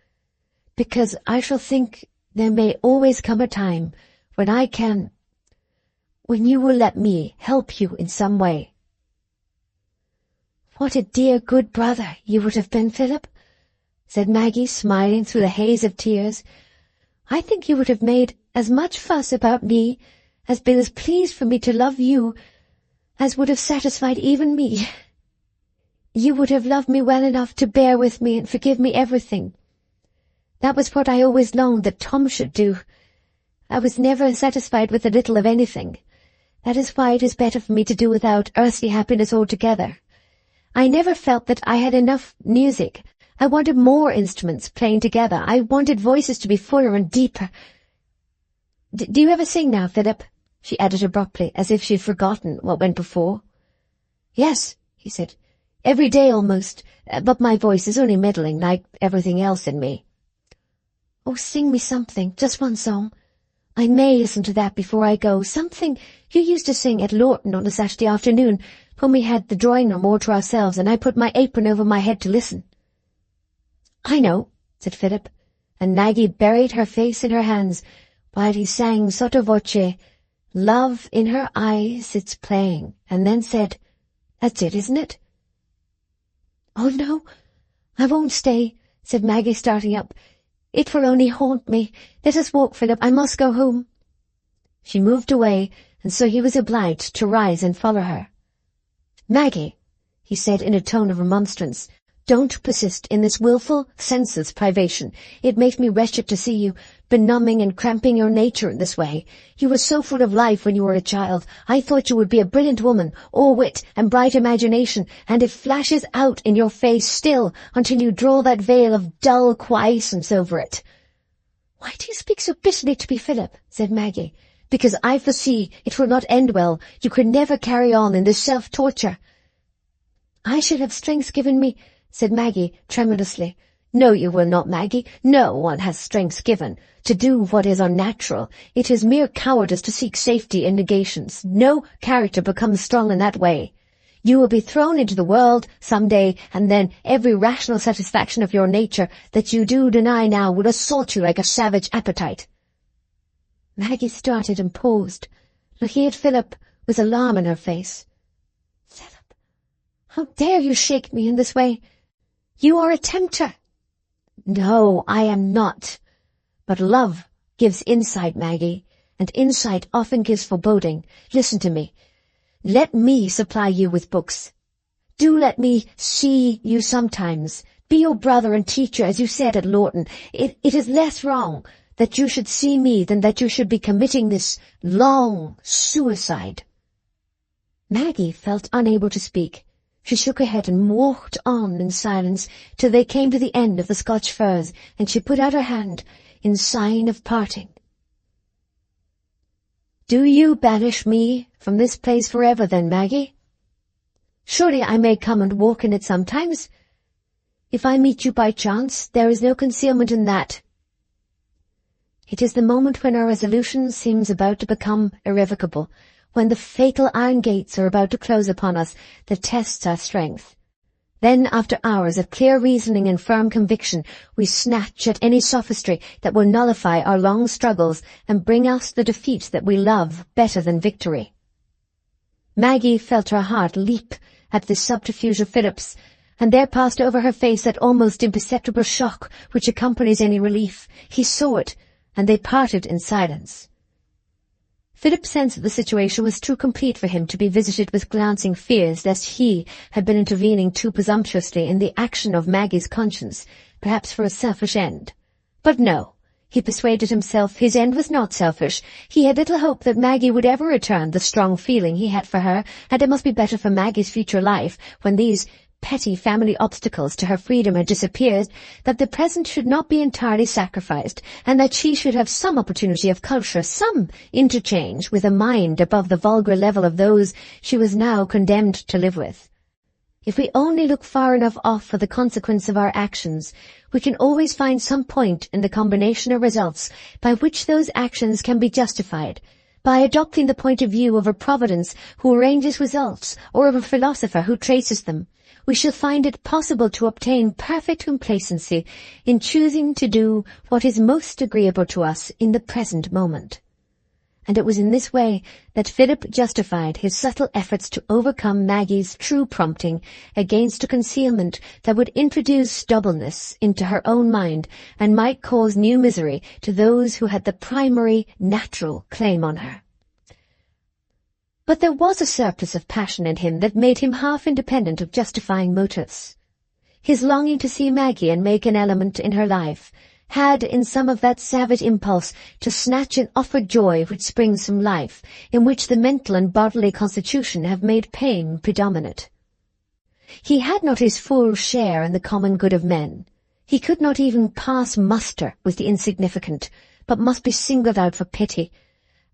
because I shall think there may always come a time when when you will let me help you in some way." "What a dear good brother you would have been, Philip," said Maggie, smiling through the haze of tears. I think you would have made as much fuss about me, as been as pleased for me to love you, as would have satisfied even me. You would have loved me well enough to bear with me and forgive me everything. That was what I always longed that Tom should do. I was never satisfied with a little of anything. That is why it is better for me to do without earthly happiness altogether. I never felt that I had enough music. I wanted more instruments playing together. I wanted voices to be fuller and deeper. Do you ever sing now, Philip? She added abruptly, as if she had forgotten what went before. Yes, he said. Every day almost, but my voice is only middling, like everything else in me. Oh, sing me something, just one song. I may listen to that before I go. Something you used to sing at Lorton on a Saturday afternoon, when we had the drawing room all to ourselves, and I put my apron over my head to listen. I know, said Philip, and Maggie buried her face in her hands, while he sang sotto voce, Love in her eyes it's playing, and then said, That's it, isn't it? Oh, no, I won't stay, said Maggie, starting up. It will only haunt me. Let us walk, Philip. I must go home. She moved away, and so he was obliged to rise and follow her. Maggie, he said in a tone of remonstrance, don't persist in this wilful, senseless privation. It makes me wretched to see you, benumbing and cramping your nature in this way. You were so full of life when you were a child. I thought you would be a brilliant woman, all wit and bright imagination, and it flashes out in your face still until you draw that veil of dull quiescence over it. Why do you speak so bitterly to me, Philip? Said Maggie. Because I foresee it will not end well. You could never carry on in this self-torture. I shall have strength given me, said Maggie tremulously. No, you will not, Maggie. No one has strength given to do what is unnatural. It is mere cowardice to seek safety in negations. No character becomes strong in that way. You will be thrown into the world some day, and then every rational satisfaction of your nature that you do deny now will assault you like a savage appetite. Maggie started and paused, looking at Philip with alarm in her face. Philip, how dare you shake me in this way? You are a tempter. No, I am not. But love gives insight, Maggie, and insight often gives foreboding. Listen to me. Let me supply you with books. Do let me see you sometimes. Be your brother and teacher, as you said at Lorton. It is less wrong that you should see me than that you should be committing this long suicide. Maggie felt unable to speak. She shook her head and walked on in silence till they came to the end of the Scotch firs, and she put out her hand in sign of parting. Do you banish me from this place forever then, Maggie? Surely I may come and walk in it sometimes. If I meet you by chance, there is no concealment in that. It is the moment when our resolution seems about to become irrevocable, when the fatal iron gates are about to close upon us that tests our strength. Then, after hours of clear reasoning and firm conviction, we snatch at any sophistry that will nullify our long struggles and bring us the defeat that we love better than victory. Maggie felt her heart leap at this subterfuge of Philip's, and there passed over her face that almost imperceptible shock which accompanies any relief. He saw it, and they parted in silence. Philip's sense of the situation was too complete for him to be visited with glancing fears lest he had been intervening too presumptuously in the action of Maggie's conscience, perhaps for a selfish end. But no, he persuaded himself his end was not selfish. He had little hope that Maggie would ever return the strong feeling he had for her, and it must be better for Maggie's future life, when these petty family obstacles to her freedom had disappeared, that the present should not be entirely sacrificed, and that she should have some opportunity of culture, some interchange with a mind above the vulgar level of those she was now condemned to live with. If we only look far enough off for the consequence of our actions, we can always find some point in the combination of results by which those actions can be justified. By adopting the point of view of a providence who arranges results, or of a philosopher who traces them, we shall find it possible to obtain perfect complacency in choosing to do what is most agreeable to us in the present moment. and it was in this way that Philip justified his subtle efforts to overcome Maggie's true prompting against a concealment that would introduce doubleness into her own mind and might cause new misery to those who had the primary natural claim on her. But there was a surplus of passion in him that made him half independent of justifying motives. His longing to see Maggie and make an element in her life had in some of that savage impulse to snatch an offered joy which springs from life, in which the mental and bodily constitution have made pain predominate. He had not his full share in the common good of men. He could not even pass muster with the insignificant, but must be singled out for pity,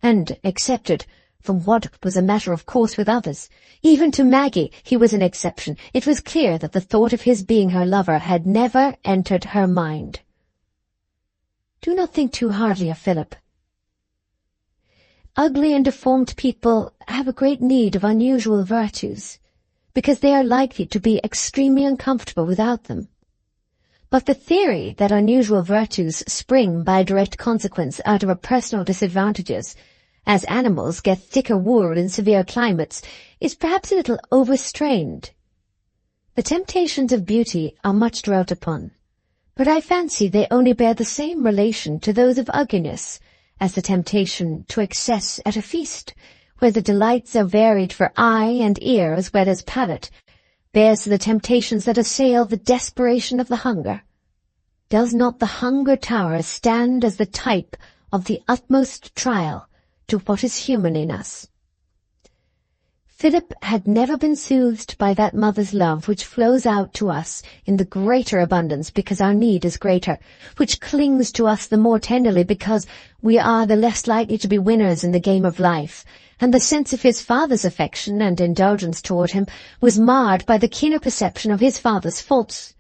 and accepted from what was a matter of course with others. Even to Maggie he was an exception. It was clear that the thought of his being her lover had never entered her mind. Do not think too hardly of Philip. Ugly and deformed people have a great need of unusual virtues, because they are likely to be extremely uncomfortable without them. But the theory that unusual virtues spring by direct consequence out of our personal disadvantages, as animals get thicker wool in severe climates, is perhaps a little overstrained. The temptations of beauty are much dwelt upon, but I fancy they only bear the same relation to those of ugliness as the temptation to excess at a feast, where the delights are varied for eye and ear as well as palate, bears to the temptations that assail the desperation of the hunger. Does not the hunger tower stand as the type of the utmost trial to what is human in us? Philip had never been soothed by that mother's love which flows out to us in the greater abundance because our need is greater, which clings to us the more tenderly because we are the less likely to be winners in the game of life, and the sense of his father's affection and indulgence toward him was marred by the keener perception of his father's faults.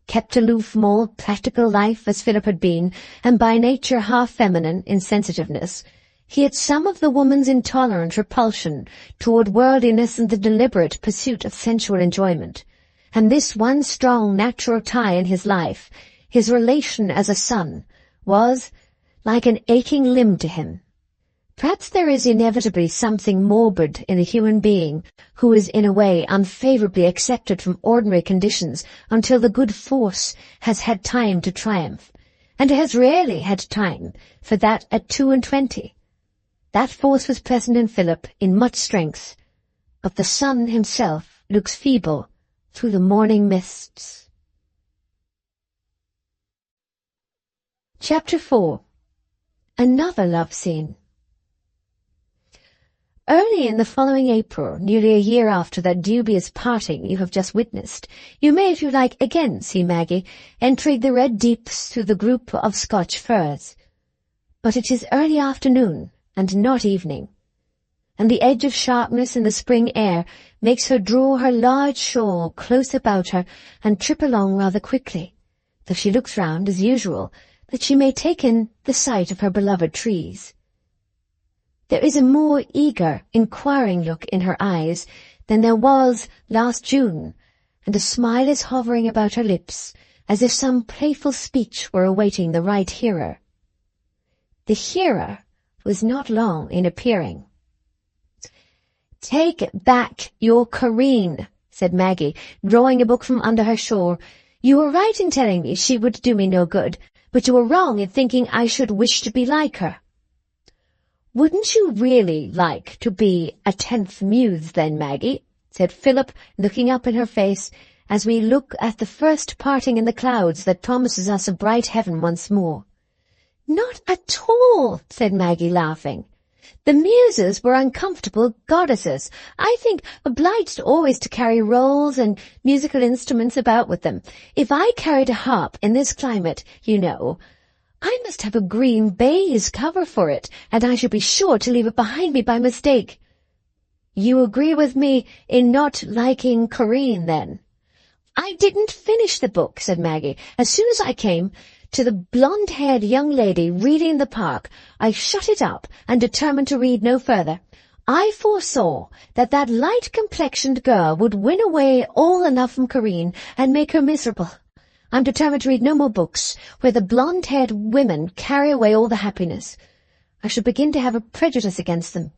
Kept aloof from all practical life as Philip had been, and by nature half feminine in sensitiveness, he had some of the woman's intolerant repulsion toward worldliness and the deliberate pursuit of sensual enjoyment, and this one strong natural tie in his life, his relation as a son, was like an aching limb to him. Perhaps there is inevitably something morbid in a human being who is in a way unfavorably accepted from ordinary conditions until the good force has had time to triumph, and has rarely had time for that at 22. That force was present in Philip in much strength, but the sun himself looks feeble through the morning mists. Chapter 4. Another love scene. Early in the following April, nearly a year after that dubious parting you have just witnessed, you may, if you like, again see Maggie entering the red deeps through the group of Scotch firs. But it is early afternoon, and not evening, and the edge of sharpness in the spring air makes her draw her large shawl close about her and trip along rather quickly, though she looks round, as usual, that she may take in the sight of her beloved trees. There is a more eager, inquiring look in her eyes than there was last June, and a smile is hovering about her lips, as if some playful speech were awaiting the right hearer. The hearer was not long in appearing. "Take back your Corinne," said Maggie, drawing a book from under her shawl. "You were right in telling me she would do me no good, but you were wrong in thinking I should wish to be like her." "Wouldn't you really like to be a 10th muse, then, Maggie?" said Philip, looking up in her face, as we look at the first parting in the clouds that promises us a bright heaven once more. "Not at all," said Maggie, laughing. "The muses were uncomfortable goddesses, I think, obliged always to carry rolls and musical instruments about with them. If I carried a harp in this climate, you know, I must have a green baize cover for it, and I should be sure to leave it behind me by mistake." "You agree with me in not liking Corinne, then?" "I didn't finish the book," said Maggie. "As soon as I came to the blonde-haired young lady reading in the park, I shut it up and determined to read no further. I foresaw that that light-complexioned girl would win away all enough from Corinne and make her miserable. I'm determined to read no more books where the blonde-haired women carry away all the happiness. I should begin to have a prejudice against them.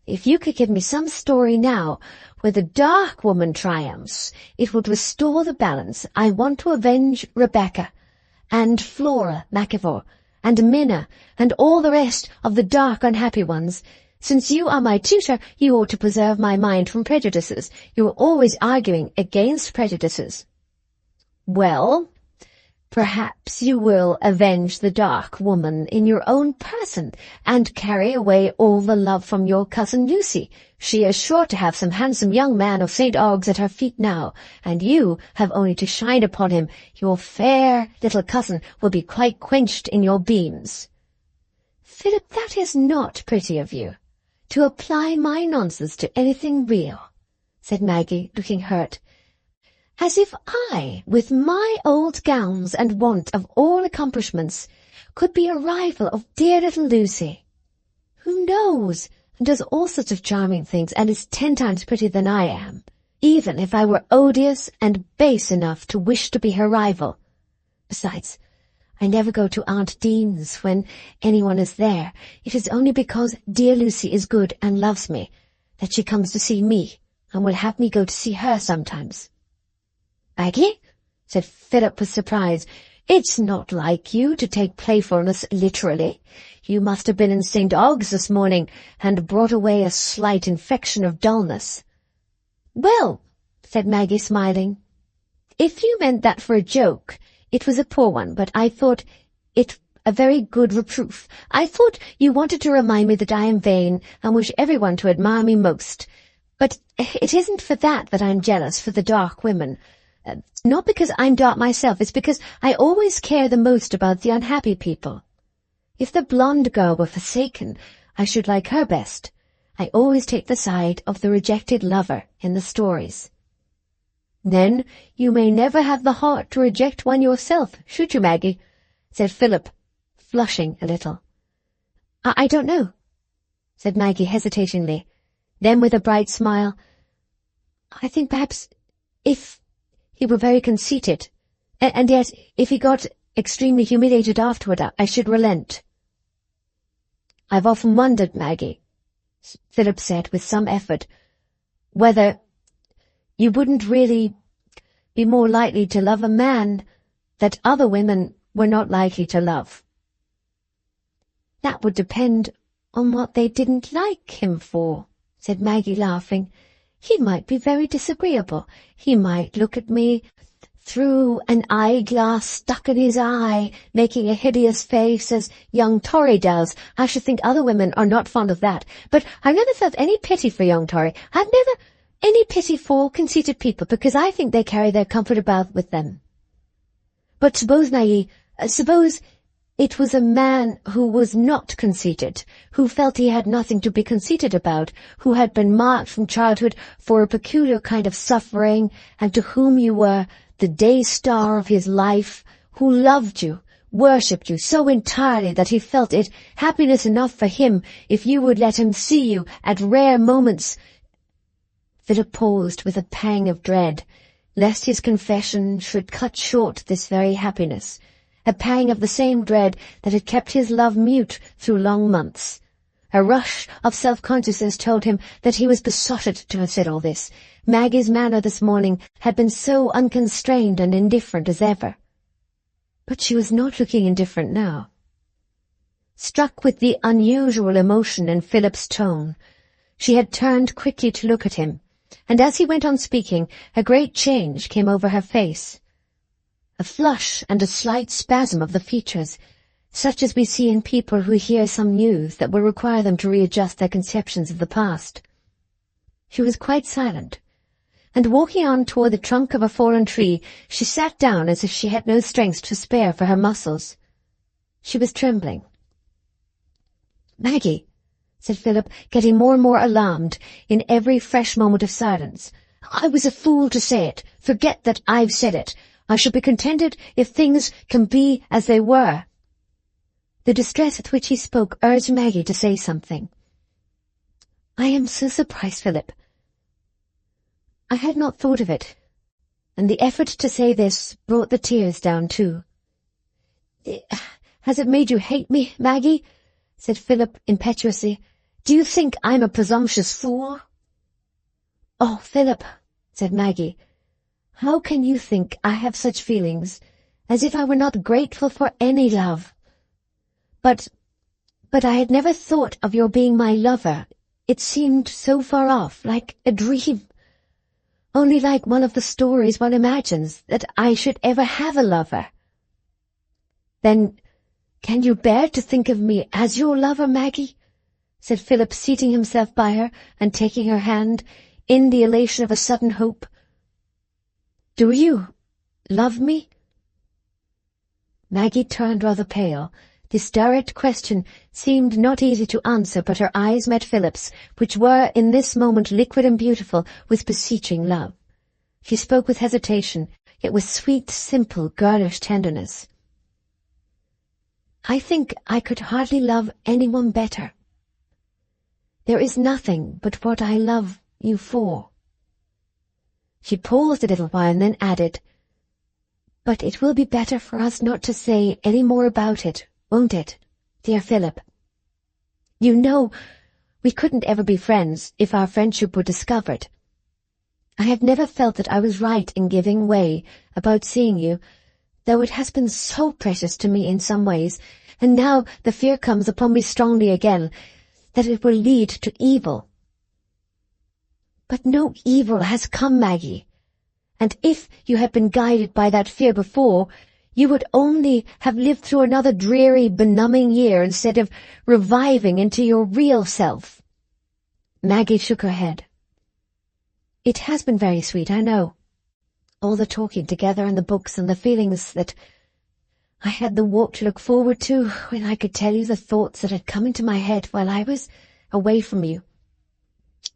If you could give me some story now where the dark woman triumphs, it would restore the balance. I want to avenge Rebecca, and Flora McIvor, and Minna, and all the rest of the dark unhappy ones. Since you are my tutor, you ought to preserve my mind from prejudices. You are always arguing against prejudices. Well, perhaps you will avenge the dark woman in your own person, and carry away all the love from your cousin Lucy. She is sure to have some handsome young man of St. Ogg's at her feet now, and you have only to shine upon him. Your fair little cousin will be quite quenched in your beams. Philip, that is not pretty of you, to apply my nonsense to anything real, said Maggie, looking hurt. As if I, with my old gowns and want of all accomplishments, could be a rival of dear little Lucy, who knows and does all sorts of charming things and is 10 times prettier than I am, even if I were odious and base enough to wish to be her rival. Besides, I never go to Aunt Dean's when anyone is there. It is only because dear Lucy is good and loves me that she comes to see me, and will have me go to see her sometimes. Maggie, said Philip with surprise, it's not like you to take playfulness literally. You must have been in St. Ogg's this morning and brought away a slight infection of dullness. Well, said Maggie, smiling, if you meant that for a joke, it was a poor one, but I thought it a very good reproof. I thought you wanted to remind me that I am vain and wish everyone to admire me most. But it isn't for that I'm jealous for the dark women. Not because I'm dark myself, it's because I always care the most about the unhappy people. If the blonde girl were forsaken, I should like her best. I always take the side of the rejected lover in the stories. Then you may never have the heart to reject one yourself, should you, Maggie? Said Philip, flushing a little. I don't know, said Maggie hesitatingly. Then with a bright smile, I think perhaps if he were very conceited, and yet if he got extremely humiliated afterward, I should relent. I've often wondered, Maggie, Philip said with some effort, whether you wouldn't really be more likely to love a man that other women were not likely to love. That would depend on what they didn't like him for, said Maggie, laughing. He might be very disagreeable. He might look at me through an eyeglass stuck in his eye, making a hideous face as young Torry does. I should think other women are not fond of that. But I've never felt any pity for young Torry. I've never any pity for conceited people, because I think they carry their comfort about with them. But suppose, Maggie, suppose it was a man who was not conceited, who felt he had nothing to be conceited about, who had been marked from childhood for a peculiar kind of suffering, and to whom you were the day-star of his life, who loved you, worshipped you so entirely that he felt it happiness enough for him if you would let him see you at rare moments. Philip paused with a pang of dread, lest his confession should cut short this very happiness, a pang of the same dread that had kept his love mute through long months. A rush of self-consciousness told him that he was besotted to have said all this. Maggie's manner this morning had been so unconstrained and indifferent as ever. But she was not looking indifferent now. Struck with the unusual emotion in Philip's tone, she had turned quickly to look at him, and as he went on speaking, a great change came over her face. A flush and a slight spasm of the features, such as we see in people who hear some news that will require them to readjust their conceptions of the past. She was quite silent, and walking on toward the trunk of a fallen tree, she sat down as if she had no strength to spare for her muscles. She was trembling. "Maggie," said Philip, getting more and more alarmed in every fresh moment of silence, "I was a fool to say it. Forget that I've said it. I shall be contented if things can be as they were." The distress with which he spoke urged Maggie to say something. "I am so surprised, Philip. I had not thought of it," and the effort to say this brought the tears down too. "Has it made you hate me, Maggie? said Philip impetuously. "Do you think I'm a presumptuous fool?" "Oh, Philip," said Maggie, "how can you think I have such feelings, as if I were not grateful for any love? But I had never thought of your being my lover. It seemed so far off, like a dream. Only like one of the stories one imagines, that I should ever have a lover." "Then can you bear to think of me as your lover, Maggie?" said Philip, seating himself by her and taking her hand, in the elation of a sudden hope. "Do you love me?" Maggie turned rather pale. This direct question seemed not easy to answer, but her eyes met Philip's, which were in this moment liquid and beautiful with beseeching love. She spoke with hesitation, yet with sweet, simple, girlish tenderness. "I think I could hardly love anyone better. There is nothing but what I love you for." She paused a little while and then added, "But it will be better for us not to say any more about it, won't it, dear Philip? You know we couldn't ever be friends if our friendship were discovered. I have never felt that I was right in giving way about seeing you, though it has been so precious to me in some ways, and now the fear comes upon me strongly again that it will lead to evil. But no evil has come, Maggie, and if you had been guided by that fear before, you would only have lived through another dreary, benumbing year instead of reviving into your real self." Maggie shook her head. "It has been very sweet, I know. All the talking together and the books and the feelings that I had the walk to look forward to when I could tell you the thoughts that had come into my head while I was away from you.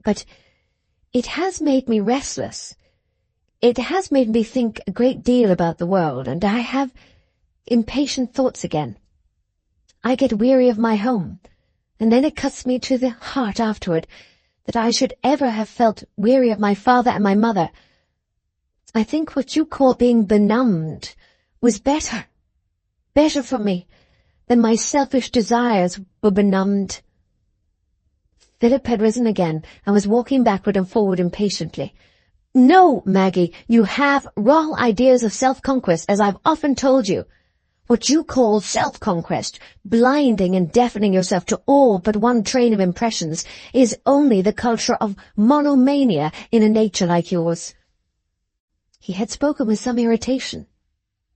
But it has made me restless. It has made me think a great deal about the world, and I have impatient thoughts again. I get weary of my home, and then it cuts me to the heart afterward that I should ever have felt weary of my father and my mother. I think what you call being benumbed was better for me than my selfish desires were benumbed." Philip had risen again and was walking backward and forward impatiently. "No, Maggie, you have wrong ideas of self-conquest, as I've often told you. What you call self-conquest, blinding and deafening yourself to all but one train of impressions, is only the culture of monomania in a nature like yours." He had spoken with some irritation,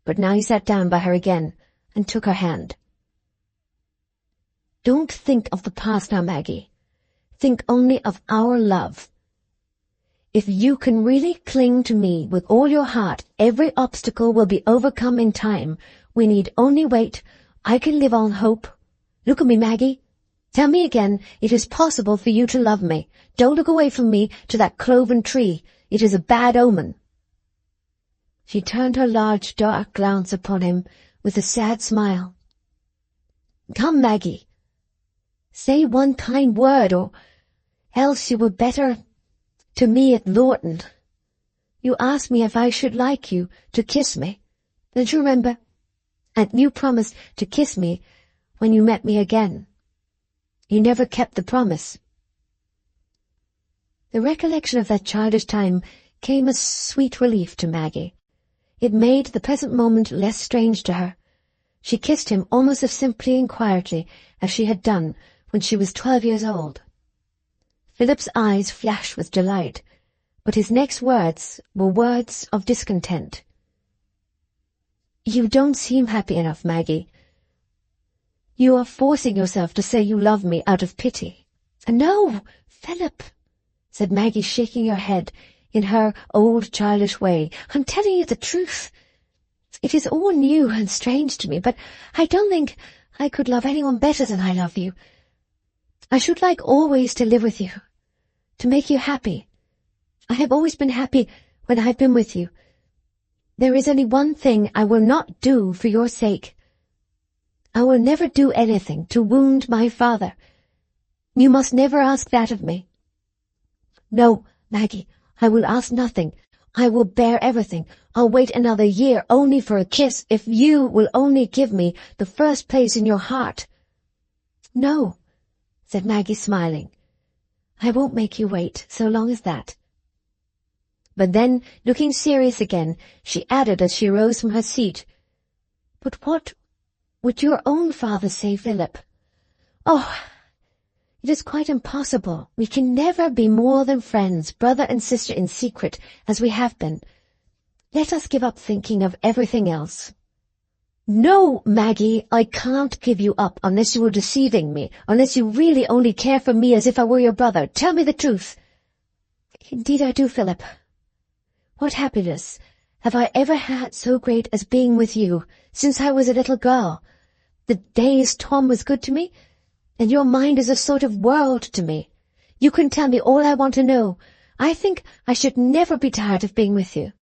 but now he sat down by her again and took her hand. "Don't think of the past now, Maggie. Think only of our love. If you can really cling to me with all your heart, every obstacle will be overcome in time. We need only wait. I can live on hope. Look at me, Maggie. Tell me again it is possible for you to love me. Don't look away from me to that cloven tree. It is a bad omen." She turned her large dark glance upon him with a sad smile. "Come, Maggie. Say one kind word, or else you were better to me at Lorton. You asked me if I should like you to kiss me. Don't you remember? And you promised to kiss me when you met me again. You never kept the promise." The recollection of that childish time came as sweet relief to Maggie. It made the present moment less strange to her. She kissed him almost as simply and quietly as she had done when she was 12 years old. Philip's eyes flashed with delight, but his next words were words of discontent. "You don't seem happy enough, Maggie. You are forcing yourself to say you love me out of pity." "No, Philip," said Maggie, shaking her head in her old childish way. "I'm telling you the truth. It is all new and strange to me, but I don't think I could love anyone better than I love you. I should like always to live with you, to make you happy. I have always been happy when I've been with you. There is only one thing I will not do for your sake. I will never do anything to wound my father. You must never ask that of me." "No, Maggie, I will ask nothing. I will bear everything. I'll wait another year only for a kiss if you will only give me the first place in your heart." "No," said Maggie, smiling. "I won't make you wait so long as that." But then, looking serious again, she added as she rose from her seat, "But what would your own father say, Philip? Oh, it is quite impossible. We can never be more than friends, brother and sister in secret, as we have been. Let us give up thinking of everything else." "No, Maggie, I can't give you up unless you are deceiving me, unless you really only care for me as if I were your brother. Tell me the truth." "Indeed I do, Philip. What happiness have I ever had so great as being with you since I was a little girl? The days Tom was good to me, and your mind is a sort of world to me. You can tell me all I want to know. I think I should never be tired of being with you."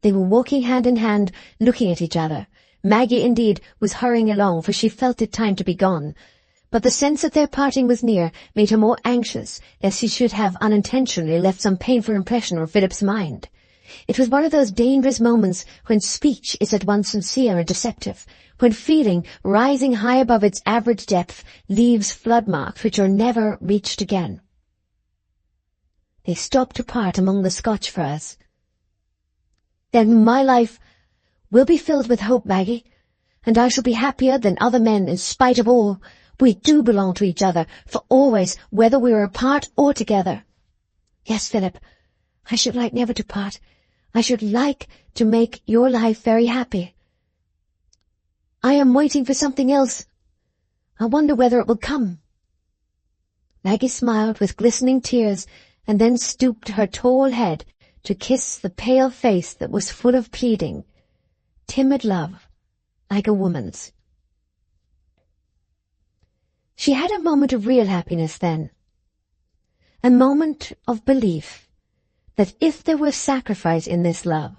They were walking hand in hand, looking at each other. Maggie, indeed, was hurrying along, for she felt it time to be gone. But the sense that their parting was near made her more anxious, lest she should have unintentionally left some painful impression on Philip's mind. It was one of those dangerous moments when speech is at once sincere and deceptive, when feeling, rising high above its average depth, leaves flood marks which are never reached again. They stopped apart among the Scotch firs. "Then my life will be filled with hope, Maggie, and I shall be happier than other men in spite of all. We do belong to each other, for always, whether we are apart or together." "Yes, Philip, I should like never to part. I should like to make your life very happy. I am waiting for something else. I wonder whether it will come." Maggie smiled with glistening tears, and then stooped her tall head to kiss the pale face that was full of pleading, timid love, like a woman's. She had a moment of real happiness then, a moment of belief that if there were sacrifice in this love,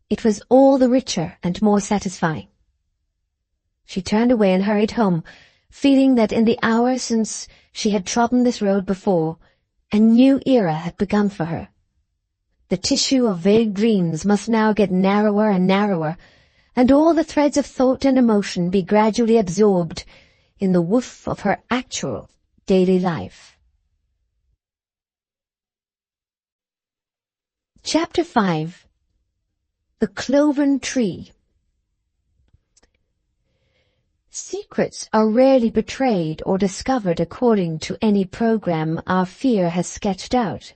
it was all the richer and more satisfying. She turned away and hurried home, feeling that in the hour since she had trodden this road before, a new era had begun for her. The tissue of vague dreams must now get narrower and narrower, and all the threads of thought and emotion be gradually absorbed in the woof of her actual daily life. Chapter 5. The Cloven Tree. Secrets are rarely betrayed or discovered according to any program our fear has sketched out.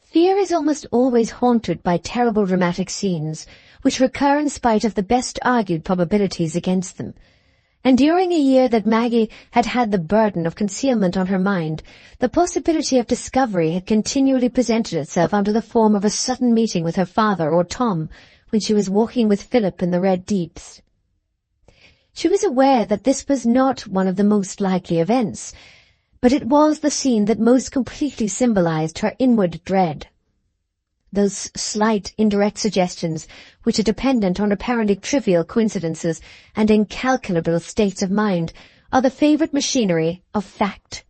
Fear is almost always haunted by terrible dramatic scenes, which recur in spite of the best argued probabilities against them. And during a year that Maggie had had the burden of concealment on her mind, the possibility of discovery had continually presented itself under the form of a sudden meeting with her father or Tom when she was walking with Philip in the Red Deeps. She was aware that this was not one of the most likely events, but it was the scene that most completely symbolized her inward dread. Those slight, indirect suggestions, which are dependent on apparently trivial coincidences and incalculable states of mind, are the favorite machinery of fact,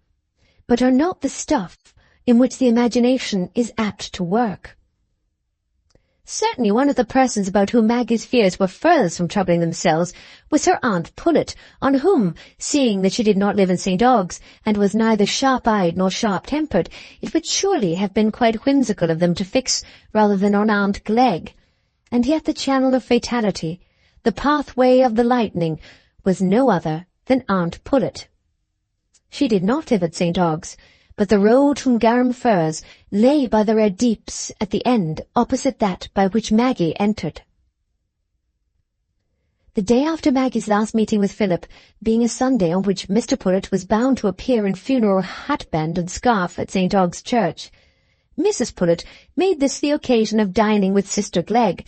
but are not the stuff in which the imagination is apt to work. Certainly one of the persons about whom Maggie's fears were furthest from troubling themselves was her Aunt Pullet, on whom, seeing that she did not live in St. Ogg's, and was neither sharp-eyed nor sharp-tempered, it would surely have been quite whimsical of them to fix rather than on Aunt Glegg. And yet the channel of fatality, the pathway of the lightning, was no other than Aunt Pullet. She did not live at St. Ogg's, but the road from Garum Firs lay by the Red Deeps at the end opposite that by which Maggie entered. The day after Maggie's last meeting with Philip, being a Sunday on which Mr. Pullet was bound to appear in funeral hatband and scarf at St. Ogg's Church, Mrs. Pullet made this the occasion of dining with Sister Glegg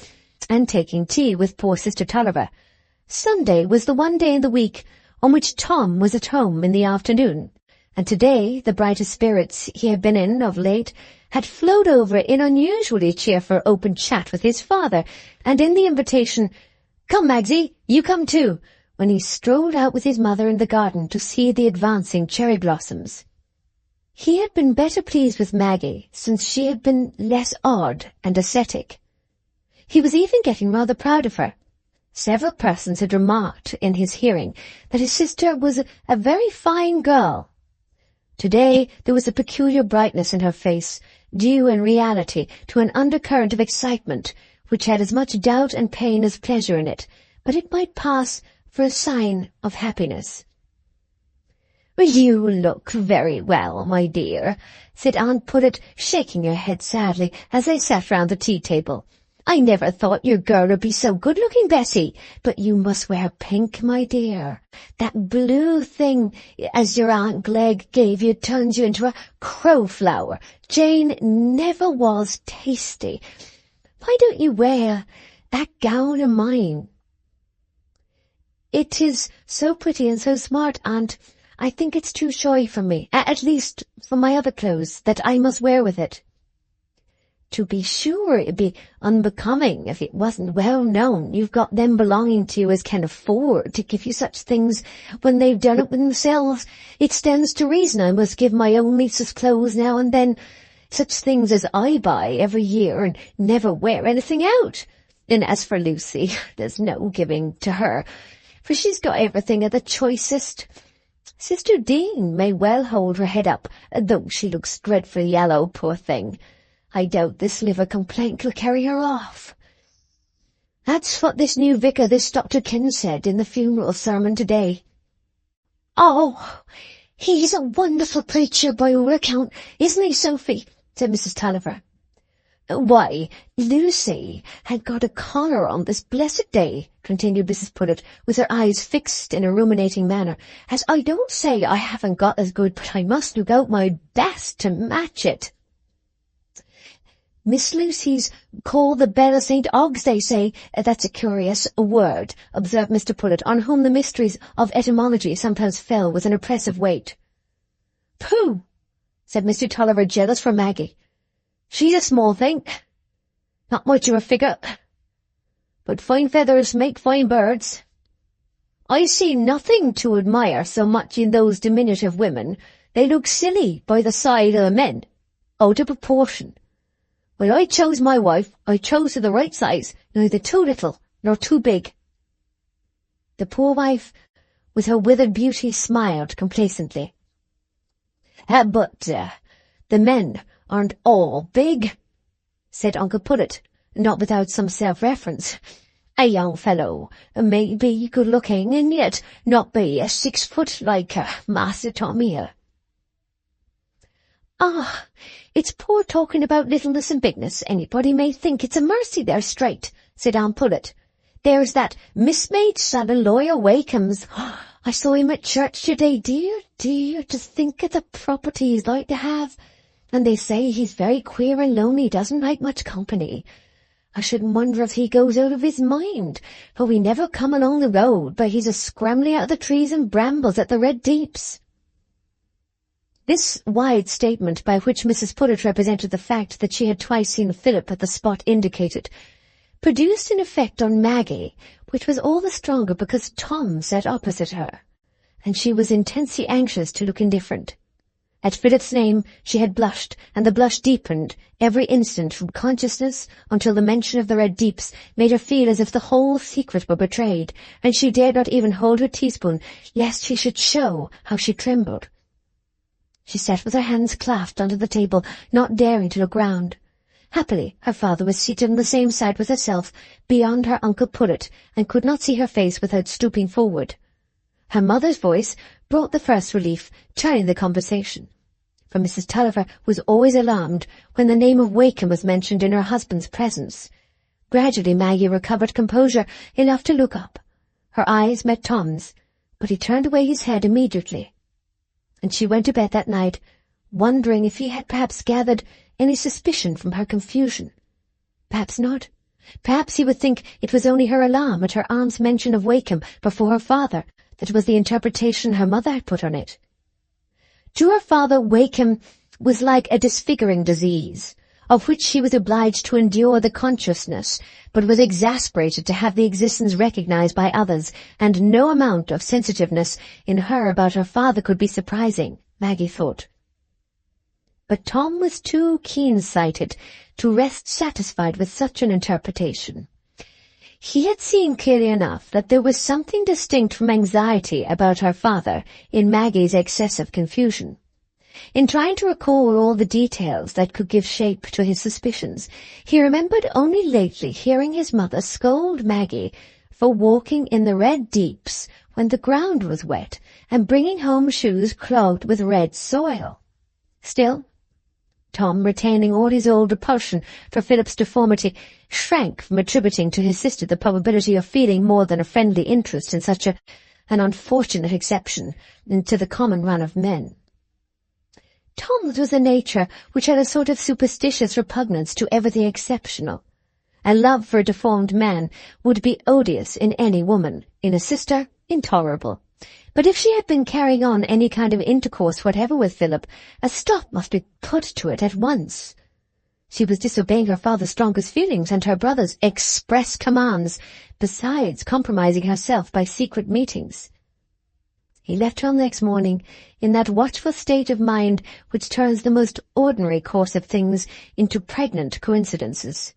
and taking tea with poor Sister Tulliver. Sunday was the one day in the week on which Tom was at home in the afternoon, and today the brighter spirits he had been in of late had flowed over in unusually cheerful open chat with his father, and in the invitation, "Come, Magsie, you come too," when he strolled out with his mother in the garden to see the advancing cherry blossoms. He had been better pleased with Maggie since she had been less odd and ascetic. He was even getting rather proud of her. Several persons had remarked in his hearing that his sister was a very fine girl. Today there was a peculiar brightness in her face, due in reality to an undercurrent of excitement which had as much doubt and pain as pleasure in it, but it might pass for a sign of happiness. "You look very well, my dear," said Aunt Pullet, shaking her head sadly as they sat round the tea-table. "I never thought your girl would be so good-looking, Bessie, but you must wear pink, my dear. That blue thing as your Aunt Glegg gave you turns you into a crowflower. Jane never was tasty. Why don't you wear that gown of mine?" "It is so pretty and so smart, Aunt. I think it's too showy for me, at least for my other clothes, that I must wear with it." "To be sure, it'd be unbecoming if it wasn't well known you've got them belonging to you as can afford to give you such things when they've done it with themselves. It stands to reason I must give my own nieces clothes now and then, such things as I buy every year and never wear anything out. And as for Lucy, there's no giving to her, for she's got everything of the choicest. Sister Dean may well hold her head up, though she looks dreadfully yellow, poor thing. I doubt this liver complaint will carry her off." "That's what this new vicar, this Dr. Ken, said in the funeral sermon today." "Oh, he's a wonderful preacher by all account, isn't he, Sophie?" said Mrs. Tulliver. "Why, Lucy had got a collar on this blessed day," continued Mrs. Pullet, with her eyes fixed in a ruminating manner, "as I don't say I haven't got as good, but I must look out my best to match it." "Miss Lucy's called the Bell of St. Og's, they say. That's a curious word," observed Mr. Pullet, on whom the mysteries of etymology sometimes fell with an oppressive weight. "Pooh!" said Mr. Tulliver, jealous for Maggie. "She's a small thing, not much of a figure, but fine feathers make fine birds. I see nothing to admire so much in those diminutive women. They look silly by the side of the men, out of proportion. When I chose my wife, I chose her the right size, neither too little nor too big." The poor wife, with her withered beauty, smiled complacently. But the men aren't all big," said Uncle Pullet, not without some self-reference. "A young fellow may be good-looking and yet not be 6 foot like Master Tom here." "Ah, it's poor talking about littleness and bigness. Anybody may think it's a mercy they're straight," said Aunt Pullet. "There's that mismade son of Lawyer Wakeham's. I saw him at church today. Dear, dear, to think of the property he's like to have. And they say he's very queer and lonely, doesn't like much company. I shouldn't wonder if he goes out of his mind, for we never come along the road but he's a-scrambling out of the trees and brambles at the Red Deeps." This wide statement, by which Mrs. Pullet represented the fact that she had twice seen Philip at the spot indicated, produced an effect on Maggie which was all the stronger because Tom sat opposite her, and she was intensely anxious to look indifferent. At Philip's name she had blushed, and the blush deepened every instant from consciousness until the mention of the Red Deeps made her feel as if the whole secret were betrayed, and she dared not even hold her teaspoon lest she should show how she trembled. She sat with her hands clasped under the table, not daring to look round. Happily, her father was seated on the same side with herself, beyond her Uncle Pullet, and could not see her face without stooping forward. Her mother's voice brought the first relief, turning the conversation. For Mrs. Tulliver was always alarmed when the name of Wakeham was mentioned in her husband's presence. Gradually Maggie recovered composure enough to look up. Her eyes met Tom's, but he turned away his head immediately, and she went to bed that night, wondering if he had perhaps gathered any suspicion from her confusion. Perhaps not. Perhaps he would think it was only her alarm at her aunt's mention of Wakeham before her father that was the interpretation her mother had put on it. To her father, Wakeham was like a disfiguring disease, of which she was obliged to endure the consciousness, but was exasperated to have the existence recognized by others, and no amount of sensitiveness in her about her father could be surprising, Maggie thought. But Tom was too keen-sighted to rest satisfied with such an interpretation. He had seen clearly enough that there was something distinct from anxiety about her father in Maggie's excessive confusion. In trying to recall all the details that could give shape to his suspicions, he remembered only lately hearing his mother scold Maggie for walking in the red deeps when the ground was wet and bringing home shoes clogged with red soil. Still, Tom, retaining all his old repulsion for Philip's deformity, shrank from attributing to his sister the probability of feeling more than a friendly interest in such an unfortunate exception to the common run of men. Tom's was a nature which had a sort of superstitious repugnance to everything exceptional. A love for a deformed man would be odious in any woman, in a sister, intolerable. But if she had been carrying on any kind of intercourse whatever with Philip, a stop must be put to it at once. She was disobeying her father's strongest feelings and her brother's express commands, besides compromising herself by secret meetings. He left her next morning in that watchful state of mind which turns the most ordinary course of things into pregnant coincidences.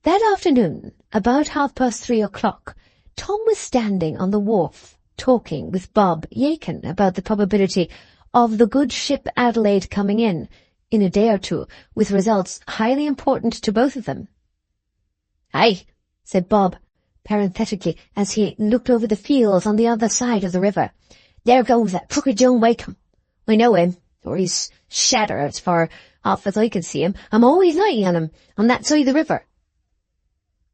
That afternoon, about 3:30, Tom was standing on the wharf, talking with Bob Yakin about the probability of the good ship Adelaide coming in a day or two, with results highly important to both of them. "Aye," said Bob, parenthetically, as he looked over the fields on the other side of the river. "There goes that crooked young Wakem. I know him, or he's shadder as far off as I can see him. I'm always lighting on him, on that side of the river."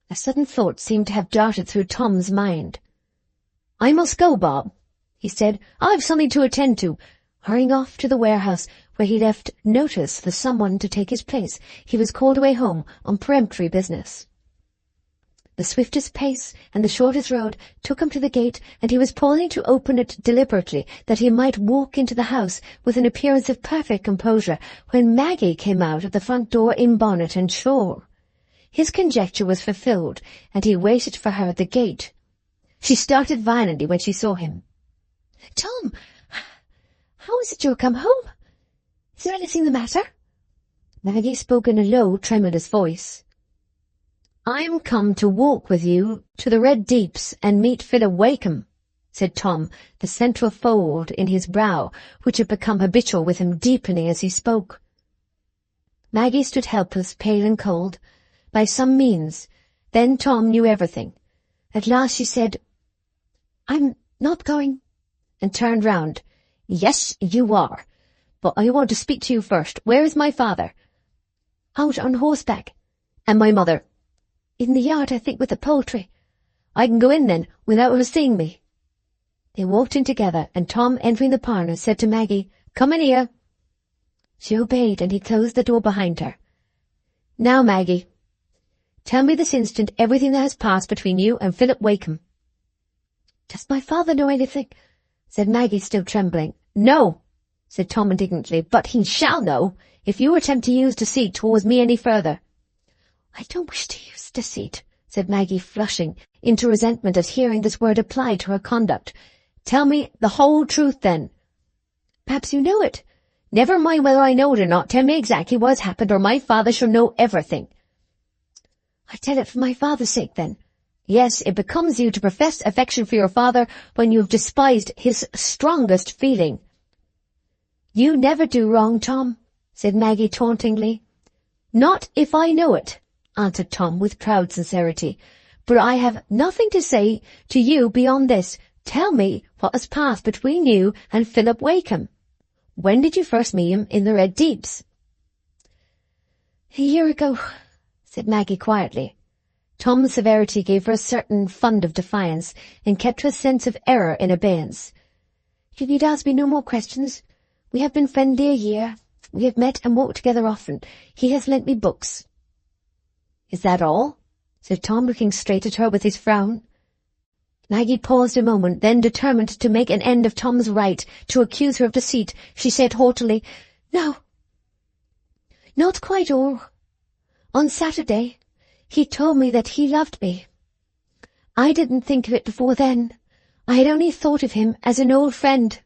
A sudden thought seemed to have darted through Tom's mind. "I must go, Bob," he said. "I've something to attend to," hurrying off to the warehouse, where he left notice for someone to take his place. He was called away home on peremptory business. The swiftest pace and the shortest road took him to the gate, and he was pausing to open it deliberately, that he might walk into the house with an appearance of perfect composure, when Maggie came out of the front door in bonnet and shawl. His conjecture was fulfilled, and he waited for her at the gate. She started violently when she saw him. "Tom, how is it you come home? Is there anything the matter?" Maggie spoke in a low, tremulous voice. "I'm come to walk with you to the Red Deeps and meet Philip Wakem," said Tom, the central fold in his brow, which had become habitual with him, deepening as he spoke. Maggie stood helpless, pale and cold. By some means, then Tom knew everything. At last she said, "I'm not going," and turned round. "Yes, you are. But I want to speak to you first. Where is my father?" "Out on horseback." "And my mother?" "In the yard, I think, with the poultry." "I can go in, then, without her seeing me." They walked in together, and Tom, entering the parlour, said to Maggie, "Come in here." She obeyed, and he closed the door behind her. "Now, Maggie, tell me this instant everything that has passed between you and Philip Wakem." "Does my father know anything?" said Maggie, still trembling. "No," said Tom indignantly, "but he shall know, if you attempt to use deceit towards me any further." "I don't wish to use deceit," said Maggie, flushing into resentment at hearing this word applied to her conduct. "Tell me the whole truth, then." "Perhaps you know it." "Never mind whether I know it or not. Tell me exactly what has happened, or my father shall know everything." "I tell it for my father's sake, then." "Yes, it becomes you to profess affection for your father when you have despised his strongest feeling." "You never do wrong, Tom," said Maggie tauntingly. "Not if I know it," answered Tom with proud sincerity. "But I have nothing to say to you beyond this. Tell me what has passed between you and Philip Wakem. When did you first meet him in the Red Deeps?" "A year ago," said Maggie quietly. Tom's severity gave her a certain fund of defiance, and kept her sense of error in abeyance. "You need ask me no more questions. We have been friendly a year. We have met and walked together often. He has lent me books." "Is that all?" said Tom, looking straight at her with his frown. Maggie paused a moment, then, determined to make an end of Tom's right to accuse her of deceit, she said haughtily, "No, not quite all. On Saturday, he told me that he loved me. I didn't think of it before then. I had only thought of him as an old friend."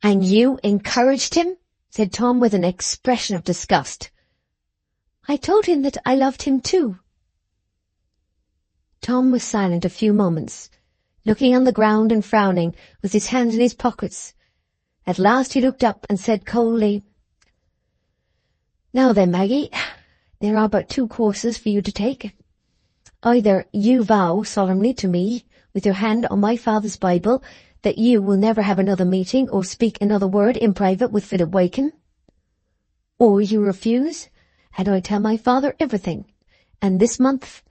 "And you encouraged him?" said Tom with an expression of disgust. "I told him that I loved him too." Tom was silent a few moments, looking on the ground and frowning, with his hands in his pockets. At last he looked up and said coldly, "Now then, Maggie, there are but two courses for you to take. Either you vow solemnly to me, with your hand on my father's Bible, that you will never have another meeting or speak another word in private with Philip Wakem, or you refuse, and I tell my father everything, and this month,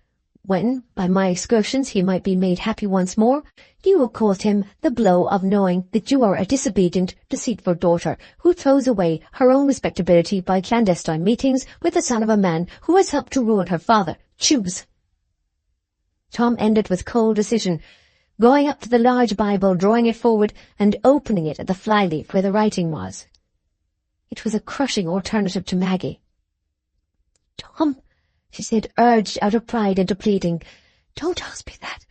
when, by my excursions, he might be made happy once more, you will cause him the blow of knowing that you are a disobedient, deceitful daughter, who throws away her own respectability by clandestine meetings with the son of a man who has helped to ruin her father. Choose." Tom ended with cold decision, going up to the large Bible, drawing it forward, and opening it at the flyleaf where the writing was. It was a crushing alternative to Maggie. "Tom," she said, urged out of pride into pleading, "don't ask me that.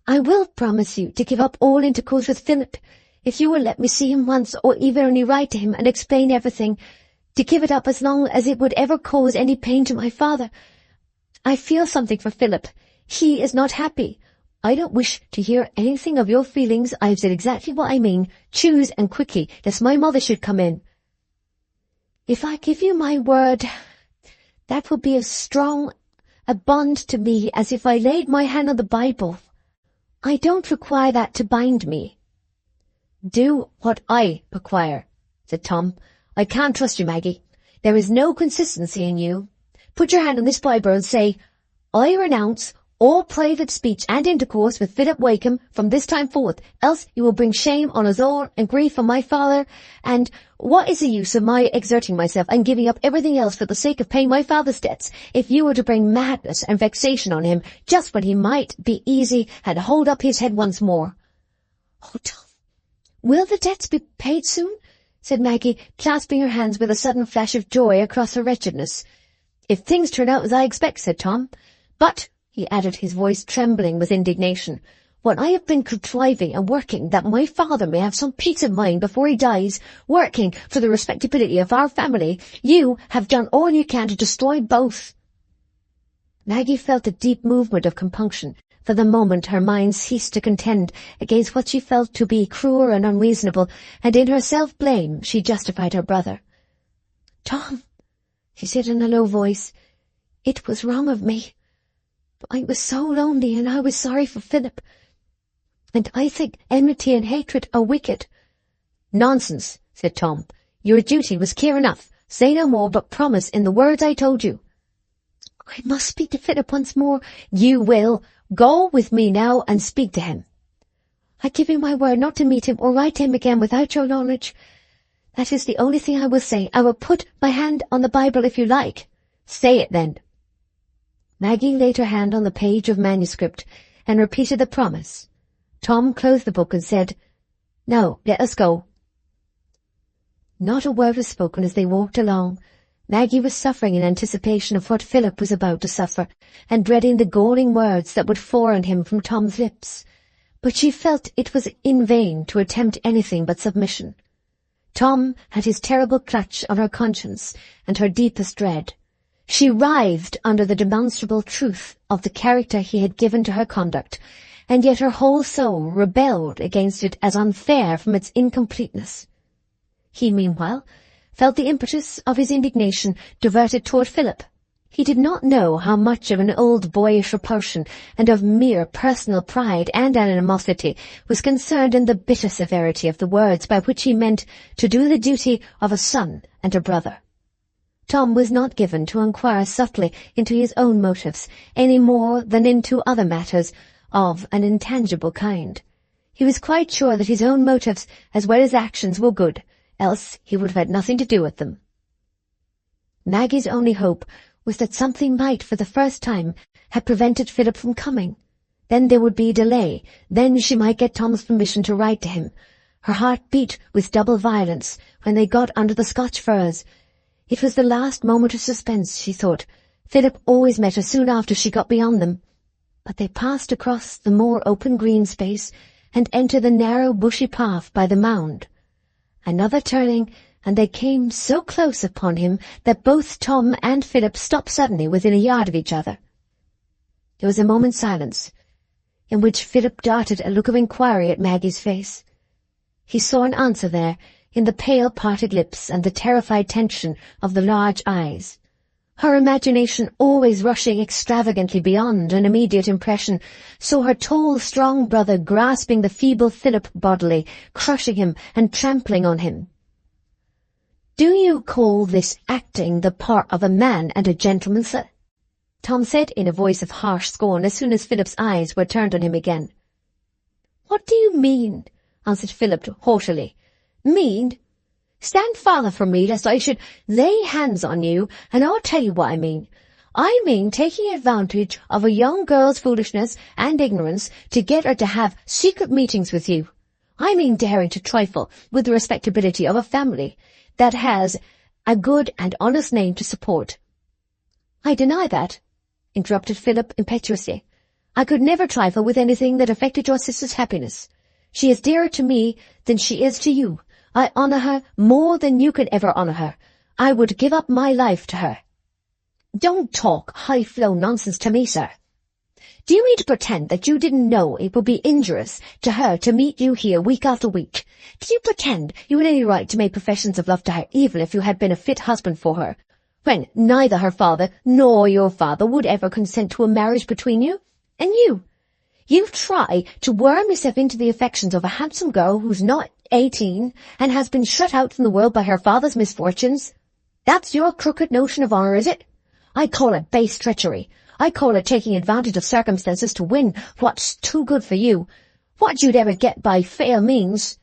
I will promise you to give up all intercourse with Philip, if you will let me see him once, or even only write to him and explain everything, to give it up as long as it would ever cause any pain to my father. I feel something for Philip. He is not happy. I don't wish to hear anything of your feelings. I have said exactly what I mean. Choose, and quickly, lest my mother should come in." "If I give you my word, that will be as strong a bond to me as if I laid my hand on the Bible. I don't require that to bind me." "Do what I require," said Tom. "I can't trust you, Maggie. There is no consistency in you. Put your hand on this Bible and say, 'I renounce all private speech and intercourse with Philip Wakem from this time forth, else you will bring shame on us all and grief on my father, and what is the use of my exerting myself and giving up everything else for the sake of paying my father's debts, if you were to bring madness and vexation on him just when he might be easy and hold up his head once more?'" "Oh, Tom, will the debts be paid soon?" said Maggie, clasping her hands with a sudden flash of joy across her wretchedness. "If things turn out as I expect," said Tom. "But," he added, his voice trembling with indignation, "when I have been contriving and working that my father may have some peace of mind before he dies, working for the respectability of our family, you have done all you can to destroy both." Maggie felt a deep movement of compunction. For the moment her mind ceased to contend against what she felt to be cruel and unreasonable, and in her self-blame she justified her brother. "Tom," she said in a low voice, "it was wrong of me. I was so lonely, and I was sorry for Philip. And I think enmity and hatred are wicked." "Nonsense," said Tom. "Your duty was clear enough. Say no more, but promise in the words I told you." "I must speak to Philip once more." "You will. Go with me now and speak to him." "I give you my word not to meet him or write to him again without your knowledge. That is the only thing I will say. I will put my hand on the Bible if you like." "Say it then." Maggie laid her hand on the page of manuscript and repeated the promise. Tom closed the book and said, "Now, let us go." Not a word was spoken as they walked along. Maggie was suffering in anticipation of what Philip was about to suffer, and dreading the galling words that would fall on him from Tom's lips. But she felt it was in vain to attempt anything but submission. Tom had his terrible clutch on her conscience and her deepest dread. She writhed under the demonstrable truth of the character he had given to her conduct, and yet her whole soul rebelled against it as unfair from its incompleteness. He, meanwhile, felt the impetus of his indignation diverted toward Philip. He did not know how much of an old boyish repulsion and of mere personal pride and animosity was concerned in the bitter severity of the words by which he meant to do the duty of a son and a brother. Tom was not given to inquire subtly into his own motives, any more than into other matters of an intangible kind. He was quite sure that his own motives as well as actions were good, else he would have had nothing to do with them. Maggie's only hope was that something might, for the first time, have prevented Philip from coming. Then there would be delay. Then she might get Tom's permission to write to him. Her heart beat with double violence when they got under the Scotch firs. It was the last moment of suspense, she thought. Philip always met her soon after she got beyond them. But they passed across the more open green space and entered the narrow bushy path by the mound. Another turning, and they came so close upon him that both Tom and Philip stopped suddenly within a yard of each other. There was a moment's silence, in which Philip darted a look of inquiry at Maggie's face. He saw an answer there, in the pale parted lips and the terrified tension of the large eyes. Her imagination, always rushing extravagantly beyond an immediate impression, saw her tall, strong brother grasping the feeble Philip bodily, crushing him and trampling on him. "Do you call this acting the part of a man and a gentleman, sir?" Tom said in a voice of harsh scorn as soon as Philip's eyes were turned on him again. "What do you mean?" answered Philip haughtily. "Mean? Stand farther from me, lest I should lay hands on you, and I'll tell you what I mean. I mean taking advantage of a young girl's foolishness and ignorance to get her to have secret meetings with you. I mean daring to trifle with the respectability of a family that has a good and honest name to support." "I deny that," interrupted Philip impetuously. "I could never trifle with anything that affected your sister's happiness. She is dearer to me than she is to you. I honour her more than you could ever honour her. I would give up my life to her." "Don't talk high-flown nonsense to me, sir. Do you mean to pretend that you didn't know it would be injurious to her to meet you here week after week? Do you pretend you had any right to make professions of love to her, even if you had been a fit husband for her, when neither her father nor your father would ever consent to a marriage between you? And you try to worm yourself into the affections of a handsome girl who's not 18 and has been shut out from the world by her father's misfortunes? That's your crooked notion of honour, is it? I call it base treachery. I call it taking advantage of circumstances to win what's too good for you, what you'd ever get by fair means."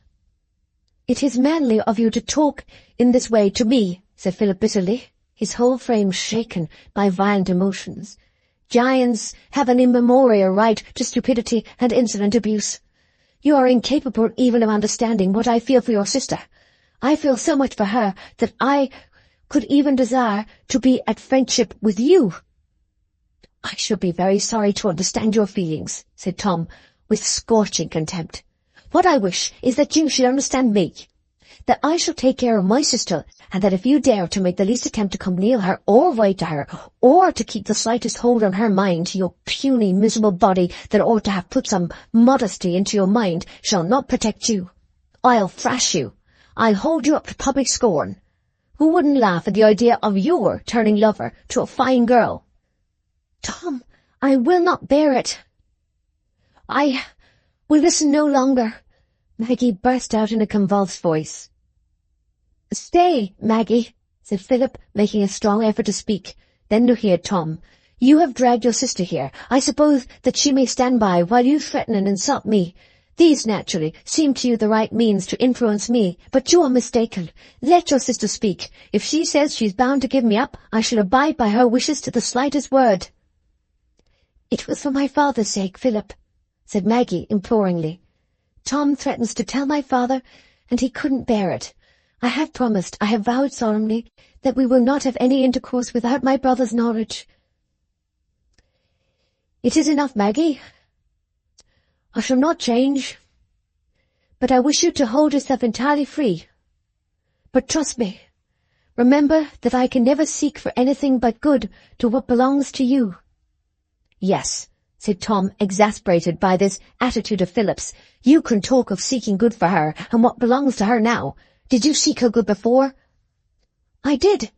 "It is manly of you to talk in this way to me," said Philip bitterly, his whole frame shaken by violent emotions. "Giants have an immemorial right to stupidity and insolent abuse. You are incapable even of understanding what I feel for your sister. I feel so much for her that I could even desire to be at friendship with you." "I should be very sorry to understand your feelings," said Tom, with scorching contempt. "What I wish is that you should understand me, that I shall take care of my sister, and that if you dare to make the least attempt to come near her, or write to her, or to keep the slightest hold on her mind, your puny, miserable body that ought to have put some modesty into your mind shall not protect you. I'll thrash you. I'll hold you up to public scorn. Who wouldn't laugh at the idea of your turning lover to a fine girl?" "Tom, I will not bear it. I will listen no longer," Maggie burst out in a convulsed voice. "Stay, Maggie," said Philip, making a strong effort to speak. Then looking at Tom, "You have dragged your sister here. I suppose that she may stand by while you threaten and insult me. These, naturally, seem to you the right means to influence me, but you are mistaken. Let your sister speak. If she says she's bound to give me up, I shall abide by her wishes to the slightest word." "It was for my father's sake, Philip," said Maggie imploringly. "Tom threatens to tell my father, and he couldn't bear it. I have promised, I have vowed solemnly, that we will not have any intercourse without my brother's knowledge." "It is enough, Maggie. I shall not change, but I wish you to hold yourself entirely free. But trust me. Remember that I can never seek for anything but good to what belongs to you." "Yes," said Tom, exasperated by this attitude of Philip's. "You can talk of seeking good for her and what belongs to her now. Did you seek her good before?" "I did,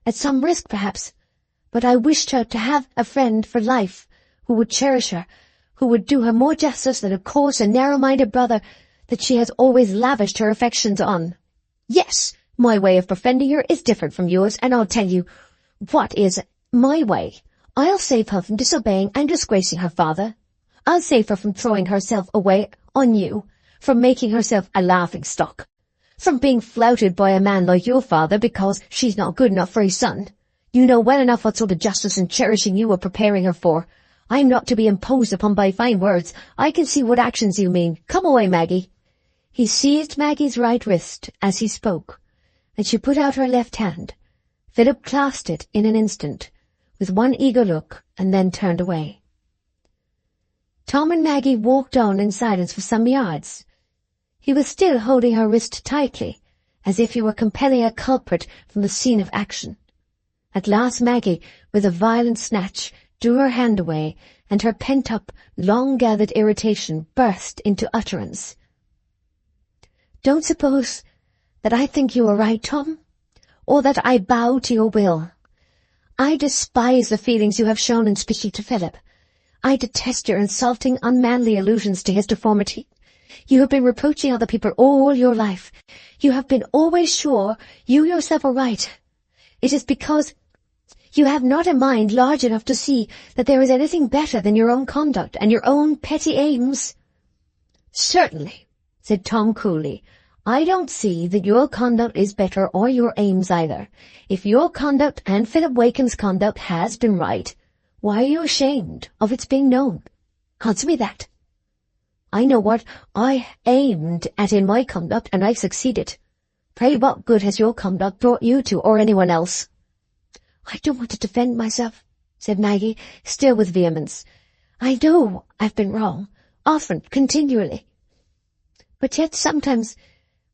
at some risk perhaps, but I wished her to have a friend for life who would cherish her, who would do her more justice than a coarse and narrow-minded brother that she has always lavished her affections on. Yes, my way of befriending her is different from yours, and I'll tell you what is my way. I'll save her from disobeying and disgracing her father. I'll save her from throwing herself away on you, from making herself a laughing-stock, from being flouted by a man like your father because she's not good enough for his son. You know well enough what sort of justice and cherishing you are preparing her for. I'm not to be imposed upon by fine words. I can see what actions you mean. Come away, Maggie." He seized Maggie's right wrist as he spoke, and she put out her left hand. Philip clasped it in an instant, with one eager look, and then turned away. Tom and Maggie walked on in silence for some yards. He was still holding her wrist tightly, as if he were compelling a culprit from the scene of action. At last Maggie, with a violent snatch, drew her hand away, and her pent-up, long-gathered irritation burst into utterance. "Don't suppose that I think you are right, Tom, or that I bow to your will. I despise the feelings you have shown in speaking to Philip. I detest your insulting, unmanly allusions to his deformity. You have been reproaching other people all your life. You have been always sure you yourself are right. It is because you have not a mind large enough to see that there is anything better than your own conduct and your own petty aims." "Certainly," said Tom coolly. "I don't see that your conduct is better or your aims either. If your conduct and Philip Wakeham's conduct has been right, why are you ashamed of its being known? Answer me that. I know what I aimed at in my conduct, and I've succeeded. Pray what good has your conduct brought you to, or anyone else?" "I don't want to defend myself," said Maggie, still with vehemence. "I know I've been wrong, often, continually. But yet sometimes,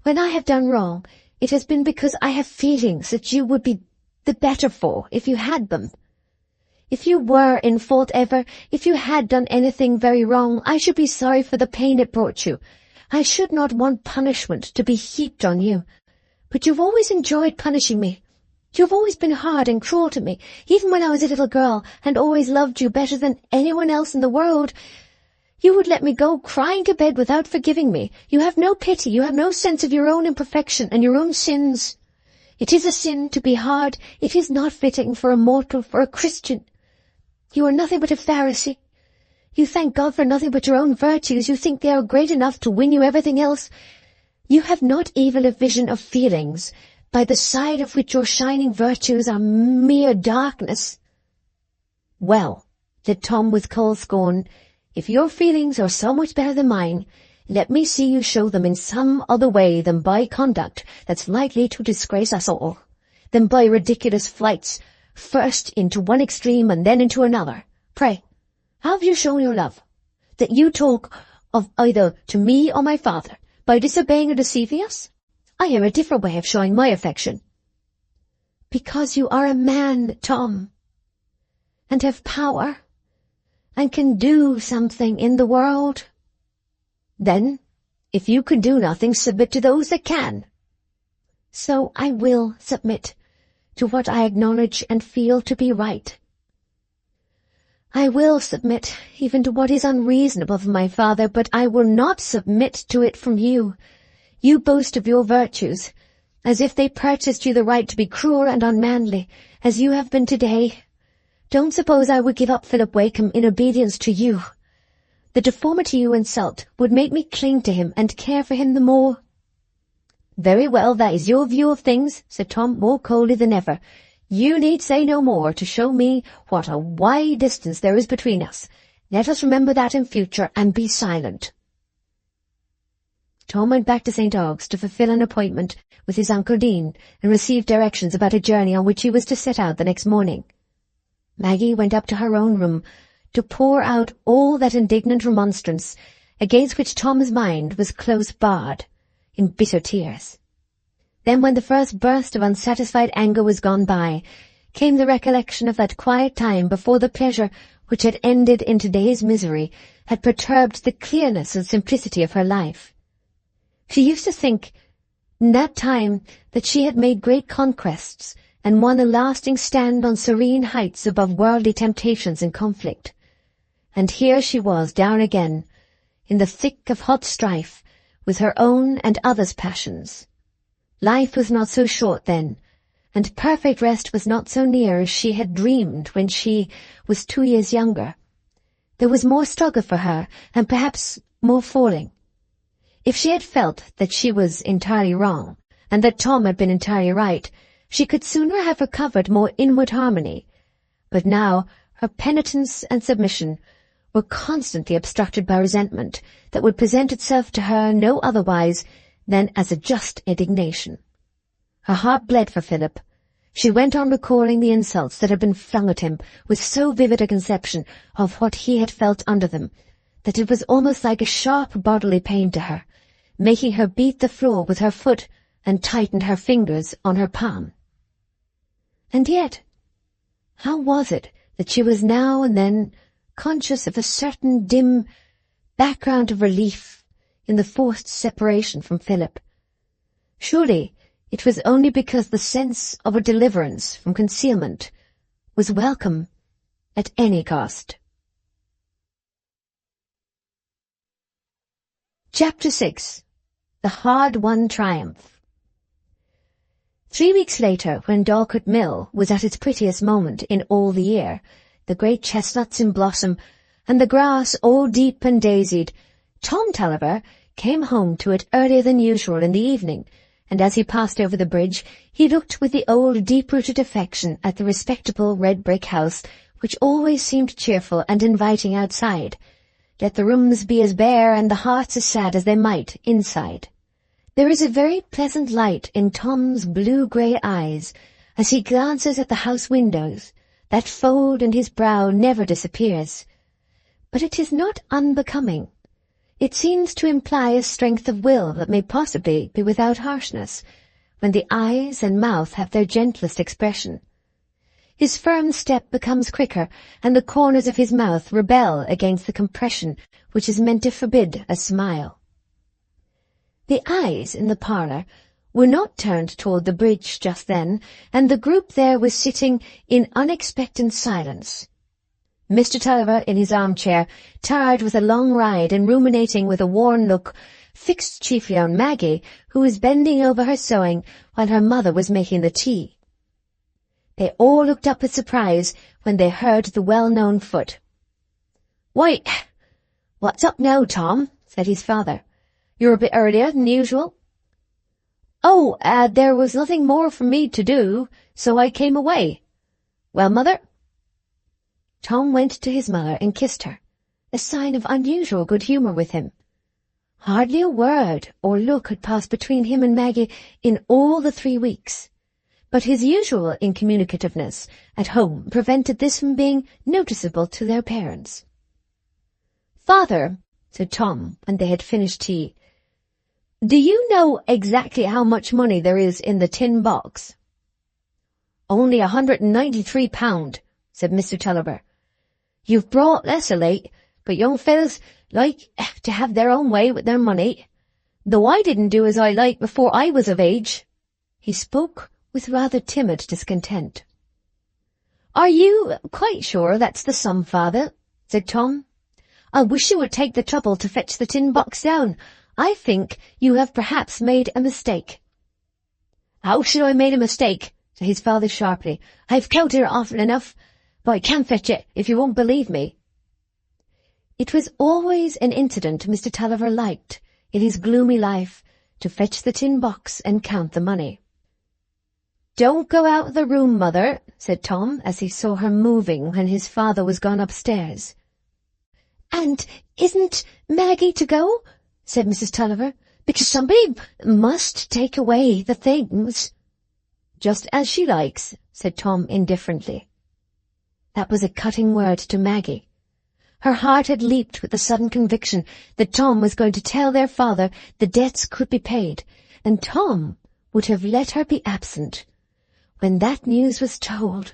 when I have done wrong, it has been because I have feelings that you would be the better for if you had them. If you were in fault ever, if you had done anything very wrong, I should be sorry for the pain it brought you. I should not want punishment to be heaped on you. But you've always enjoyed punishing me. You've always been hard and cruel to me, even when I was a little girl, and always loved you better than anyone else in the world. You would let me go crying to bed without forgiving me. You have no pity, you have no sense of your own imperfection and your own sins. It is a sin to be hard. It is not fitting for a mortal, for a Christian. You are nothing but a Pharisee. You thank God for nothing but your own virtues. You think they are great enough to win you everything else. You have not even a vision of feelings, by the side of which your shining virtues are mere darkness." "Well," said Tom with cold scorn, "if your feelings are so much better than mine, let me see you show them in some other way than by conduct that's likely to disgrace us all, than by ridiculous flights, first into one extreme and then into another. Pray, how have you shown your love? That you talk of either to me or my father, by disobeying or deceiving us? I have a different way of showing my affection." "Because you are a man, Tom, and have power, and can do something in the world." "Then, if you can do nothing, submit to those that can." "So I will submit to what I acknowledge and feel to be right. I will submit even to what is unreasonable from my father, but I will not submit to it from you. You boast of your virtues, as if they purchased you the right to be cruel and unmanly, as you have been today. Don't suppose I would give up Philip Wakeham in obedience to you. The deformity you insult would make me cling to him and care for him the more." "Very well, that is your view of things," said Tom, more coldly than ever. "You need say no more to show me what a wide distance there is between us. Let us remember that in future, and be silent." Tom went back to St. Ogg's to fulfil an appointment with his Uncle Dean, and receive directions about a journey on which he was to set out the next morning. Maggie went up to her own room to pour out all that indignant remonstrance against which Tom's mind was close barred, in bitter tears. Then, when the first burst of unsatisfied anger was gone by, came the recollection of that quiet time before the pleasure which had ended in today's misery had perturbed the clearness and simplicity of her life. She used to think in that time that she had made great conquests and won a lasting stand on serene heights above worldly temptations and conflict. And here she was down again, in the thick of hot strife, with her own and others' passions. Life was not so short then, and perfect rest was not so near as she had dreamed when she was 2 years younger. There was more struggle for her, and perhaps more falling. If she had felt that she was entirely wrong, and that Tom had been entirely right, she could sooner have recovered more inward harmony. But now her penitence and submission were constantly obstructed by resentment that would present itself to her no otherwise than as a just indignation. Her heart bled for Philip. She went on recalling the insults that had been flung at him with so vivid a conception of what he had felt under them, that it was almost like a sharp bodily pain to her, making her beat the floor with her foot and tighten her fingers on her palm. And yet, how was it that she was now and then conscious of a certain dim background of relief in the forced separation from Philip. Surely it was only because the sense of a deliverance from concealment was welcome at any cost. Chapter 6. The Hard-Won Triumph. 3 weeks later, when Dorlcote Mill was at its prettiest moment in all the year, the great chestnuts in blossom, and the grass all deep and daisied, Tom Tulliver came home to it earlier than usual in the evening, and as he passed over the bridge, he looked with the old deep-rooted affection at the respectable red-brick house, which always seemed cheerful and inviting outside, let the rooms be as bare and the hearts as sad as they might inside. There is a very pleasant light in Tom's blue-grey eyes as he glances at the house windows. That fold in his brow never disappears. But it is not unbecoming. It seems to imply a strength of will that may possibly be without harshness, when the eyes and mouth have their gentlest expression. His firm step becomes quicker, and the corners of his mouth rebel against the compression which is meant to forbid a smile. The eyes in the parlour were not turned toward the bridge just then, and the group there was sitting in unexpectant silence. Mr. Tulliver in his armchair, tired with a long ride and ruminating with a worn look, fixed chiefly on Maggie, who was bending over her sewing while her mother was making the tea. They all looked up with surprise when they heard the well-known foot. "Why, what's up now, Tom?" said his father. "You're a bit earlier than usual." "Oh, there was nothing more for me to do, so I came away. Well, Mother?" Tom went to his mother and kissed her, a sign of unusual good humour with him. Hardly a word or look had passed between him and Maggie in all the 3 weeks, but his usual incommunicativeness at home prevented this from being noticeable to their parents. "Father," said Tom when they had finished tea, "do you know exactly how much money there is in the tin box?" "Only £193, said Mr. Tulliver. "You've brought less of late, but young fellows like to have their own way with their money, though I didn't do as I liked before I was of age." He spoke with rather timid discontent. "Are you quite sure that's the sum, Father?" said Tom. "I wish you would take the trouble to fetch the tin box down. I think you have perhaps made a mistake." "How should I made a mistake?" said his father sharply. "I've counted it often enough, but I can't fetch it if you won't believe me." It was always an incident Mr. Tulliver liked, in his gloomy life, to fetch the tin box and count the money. "Don't go out of the room, Mother," said Tom, as he saw her moving when his father was gone upstairs. "And isn't Maggie to go?" said Mrs. Tulliver. "Because somebody must take away the things." "Just as she likes," said Tom indifferently. That was a cutting word to Maggie. Her heart had leaped with the sudden conviction that Tom was going to tell their father the debts could be paid, and Tom would have let her be absent when that news was told.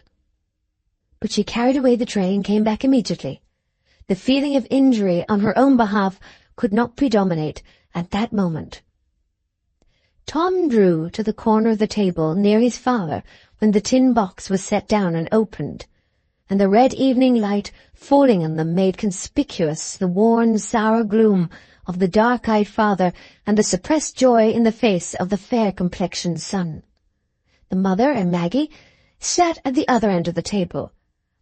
But she carried away the tray and came back immediately. The feeling of injury on her own behalf could not predominate at that moment. Tom drew to the corner of the table near his father when the tin box was set down and opened, and the red evening light falling on them made conspicuous the worn, sour gloom of the dark-eyed father and the suppressed joy in the face of the fair-complexioned son. The mother and Maggie sat at the other end of the table,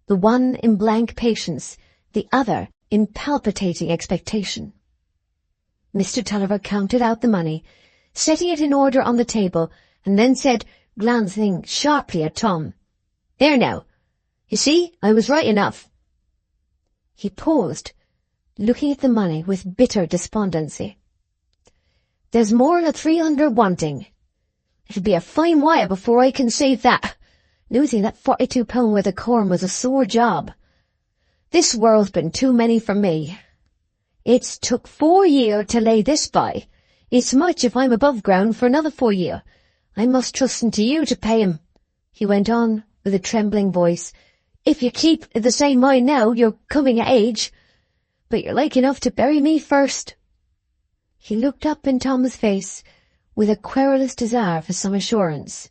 the one in blank patience, the other in palpitating expectation. Mr. Tulliver counted out the money, setting it in order on the table, and then said, glancing sharply at Tom, "There now, you see, I was right enough." He paused, looking at the money with bitter despondency. "There's more than 300 wanting. It'll be a fine while before I can save that. Losing that £42 worth of corn was a sore job. This world's been too many for me. It's took 4 years to lay this by. It's much if I'm above ground for another 4 years. I must trust to you to pay him," he went on with a trembling voice. If you keep the same mind now, you're coming of age, but you're like enough to bury me first." He looked up in Tom's face with a querulous desire for some assurance.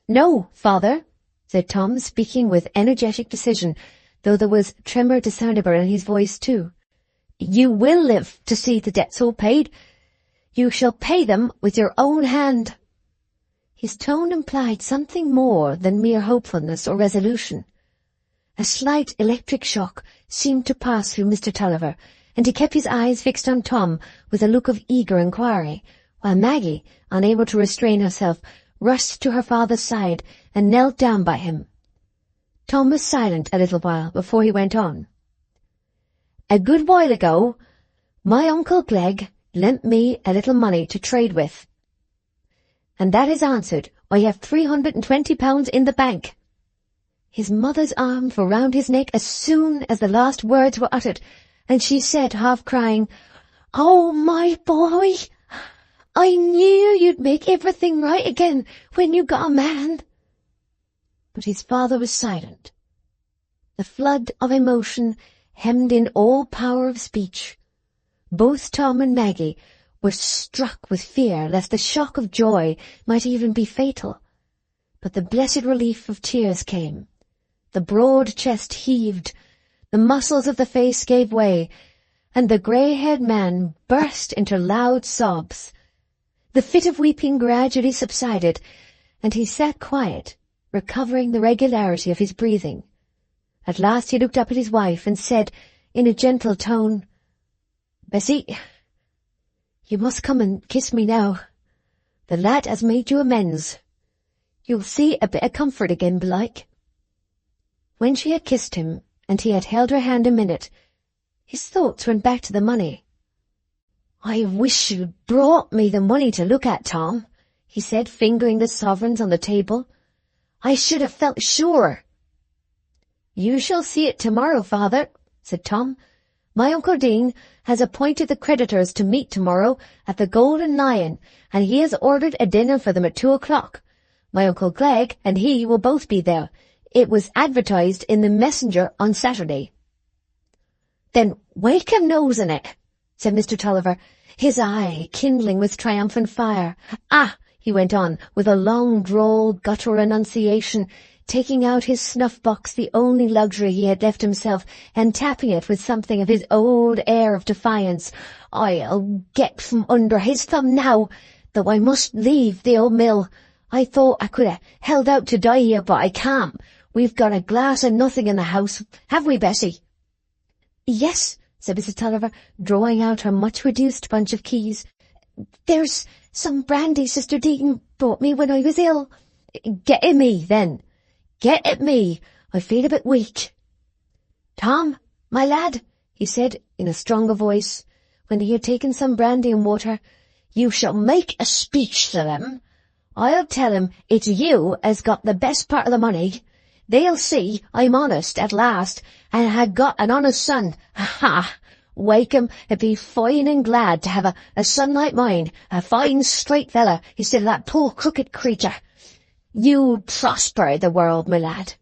"No, father," said Tom, speaking with energetic decision, though there was tremor discernible in his voice too. "You will live to see the debts all paid. You shall pay them with your own hand." His tone implied something more than mere hopefulness or resolution. A slight electric shock seemed to pass through Mr. Tulliver, and he kept his eyes fixed on Tom with a look of eager inquiry, while Maggie, unable to restrain herself, rushed to her father's side and knelt down by him. Tom was silent a little while before he went on. "A good while ago, my Uncle Glegg lent me a little money to trade with. And that is answered. I have £320 in the bank." His mother's arms were round his neck as soon as the last words were uttered, and she said, half crying, "Oh, my boy, I knew you'd make everything right again when you got a man." But his father was silent. The flood of emotion hemmed in all power of speech. Both Tom and Maggie were struck with fear lest the shock of joy might even be fatal. But the blessed relief of tears came. The broad chest heaved, the muscles of the face gave way, and the grey-haired man burst into loud sobs. The fit of weeping gradually subsided, and he sat quiet, recovering the regularity of his breathing. At last he looked up at his wife and said, in a gentle tone, "Bessie, you must come and kiss me now. The lad has made you amends. You'll see a bit of comfort again, belike." When she had kissed him, and he had held her hand a minute, his thoughts went back to the money. "I wish you'd brought me the money to look at, Tom," he said, fingering the sovereigns on the table. "I should have felt sure." "You shall see it tomorrow, father," said Tom. "My Uncle Dean has appointed the creditors to meet tomorrow at the Golden Lion, and he has ordered a dinner for them at 2:00. My Uncle Glegg and he will both be there. It was advertised in the Messenger on Saturday." "Then Wakem knows in it," said Mr. Tulliver, his eye kindling with triumphant fire. "Ah," he went on, with a long, droll, guttural enunciation, taking out his snuff-box, the only luxury he had left himself, and tapping it with something of his old air of defiance, "I'll get from under his thumb now, though I must leave the old mill. I thought I could have held out to die here, but I can't. We've got a glass of nothing in the house, have we, Bessie?" "Yes," said Mrs. Tulliver, drawing out her much-reduced bunch of keys. "There's some brandy Sister Deacon brought me when I was ill." "Get it me, then. Get it me. I feel a bit weak." "Tom, my lad," he said in a stronger voice, when he had taken some brandy and water, "you shall make a speech to them. I'll tell 'em it's you as got the best part of the money. They'll see I'm honest at last, and ha' got an honest son. Ha! Wakem 'd be fine and glad to have a son like mine, a fine straight fella, instead of that poor crooked creature. You'll prosper i' the world, my lad.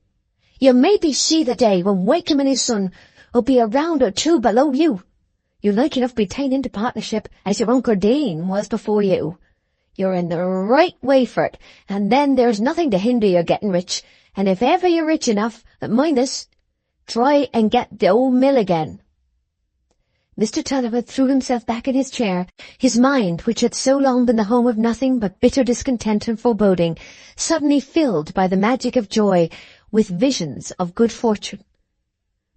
You'll maybe see the day when Wakem and his son 'll be a round or two below you. You'll like enough be ta'en into partnership as your Uncle Dean was before you. You're in the right way for it, and then there's nothing to hinder your getting rich, and if ever you're rich enough, mind this, try and get the old mill again." Mr. Tulliver threw himself back in his chair, his mind, which had so long been the home of nothing but bitter discontent and foreboding, suddenly filled by the magic of joy with visions of good fortune.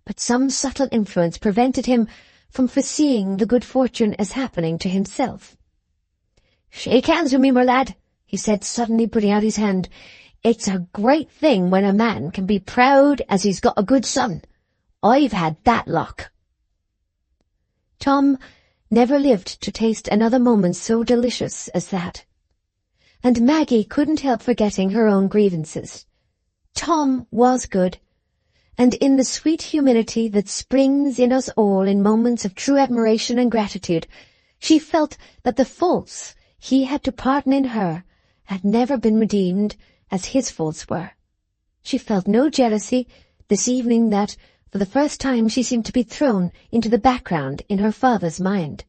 But some subtle influence prevented him from foreseeing the good fortune as happening to himself. "Shake hands with me, my lad," he said, suddenly putting out his hand. "It's a great thing when a man can be proud as he's got a good son. I've had that luck." Tom never lived to taste another moment so delicious as that. And Maggie couldn't help forgetting her own grievances. Tom was good, and in the sweet humility that springs in us all in moments of true admiration and gratitude, she felt that the faults he had to pardon in her had never been redeemed as his faults were. She felt no jealousy this evening that, for the first time, she seemed to be thrown into the background in her father's mind.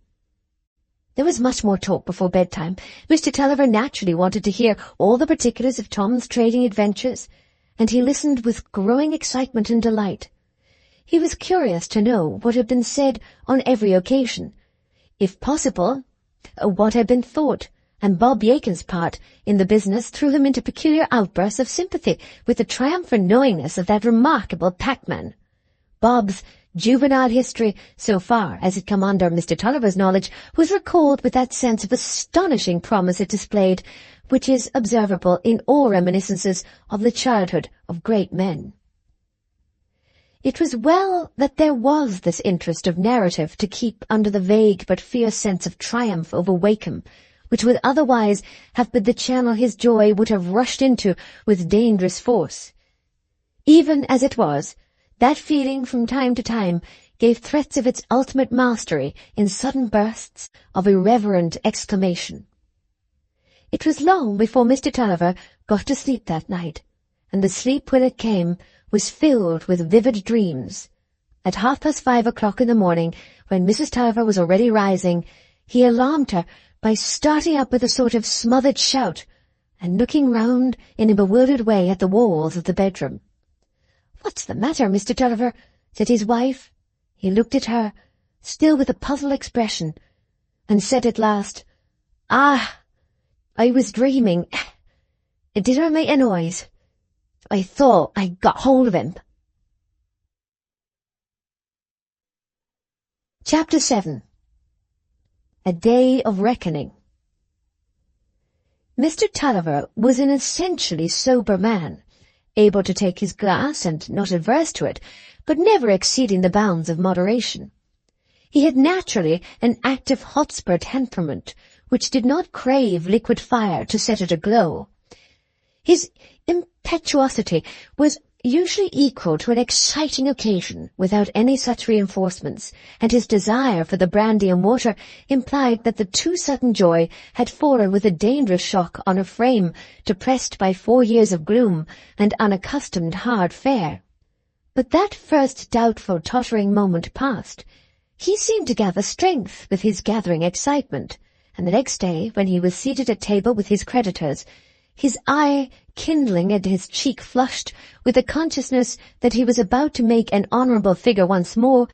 There was much more talk before bedtime. Mr. Tulliver naturally wanted to hear all the particulars of Tom's trading adventures, and he listened with growing excitement and delight. He was curious to know what had been said on every occasion, if possible, what had been thought, and Bob Yakin's part in the business threw him into peculiar outbursts of sympathy with the triumphant knowingness of that remarkable packman. Bob's juvenile history, so far as it come under Mr. Tulliver's knowledge, was recalled with that sense of astonishing promise it displayed, which is observable in all reminiscences of the childhood of great men. It was well that there was this interest of narrative to keep under the vague but fierce sense of triumph over Wakem, which would otherwise have been the channel his joy would have rushed into with dangerous force. Even as it was, that feeling from time to time gave threats of its ultimate mastery in sudden bursts of irreverent exclamation. It was long before Mr. Tulliver got to sleep that night, and the sleep when it came was filled with vivid dreams. At 5:30 in the morning, when Mrs. Tulliver was already rising, he alarmed her by starting up with a sort of smothered shout, and looking round in a bewildered way at the walls of the bedroom. "What's the matter, Mr. Tulliver?" said his wife. He looked at her, still with a puzzled expression, and said at last, "Ah, I was dreaming. Did I make a noise? I thought I got hold of him." Chapter 7. A Day of Reckoning. Mr. Tulliver was an essentially sober man, able to take his glass and not averse to it, but never exceeding the bounds of moderation. He had naturally an active Hotspur temperament, which did not crave liquid fire to set it aglow. His impetuosity was usually equal to an exciting occasion without any such reinforcements, and his desire for the brandy and water implied that the too sudden joy had fallen with a dangerous shock on a frame depressed by 4 years of gloom and unaccustomed hard fare. But that first doubtful, tottering moment past, he seemed to gather strength with his gathering excitement, and the next day, when he was seated at table with his creditors, his eye kindling and his cheek flushed with the consciousness that he was about to make an honourable figure once more,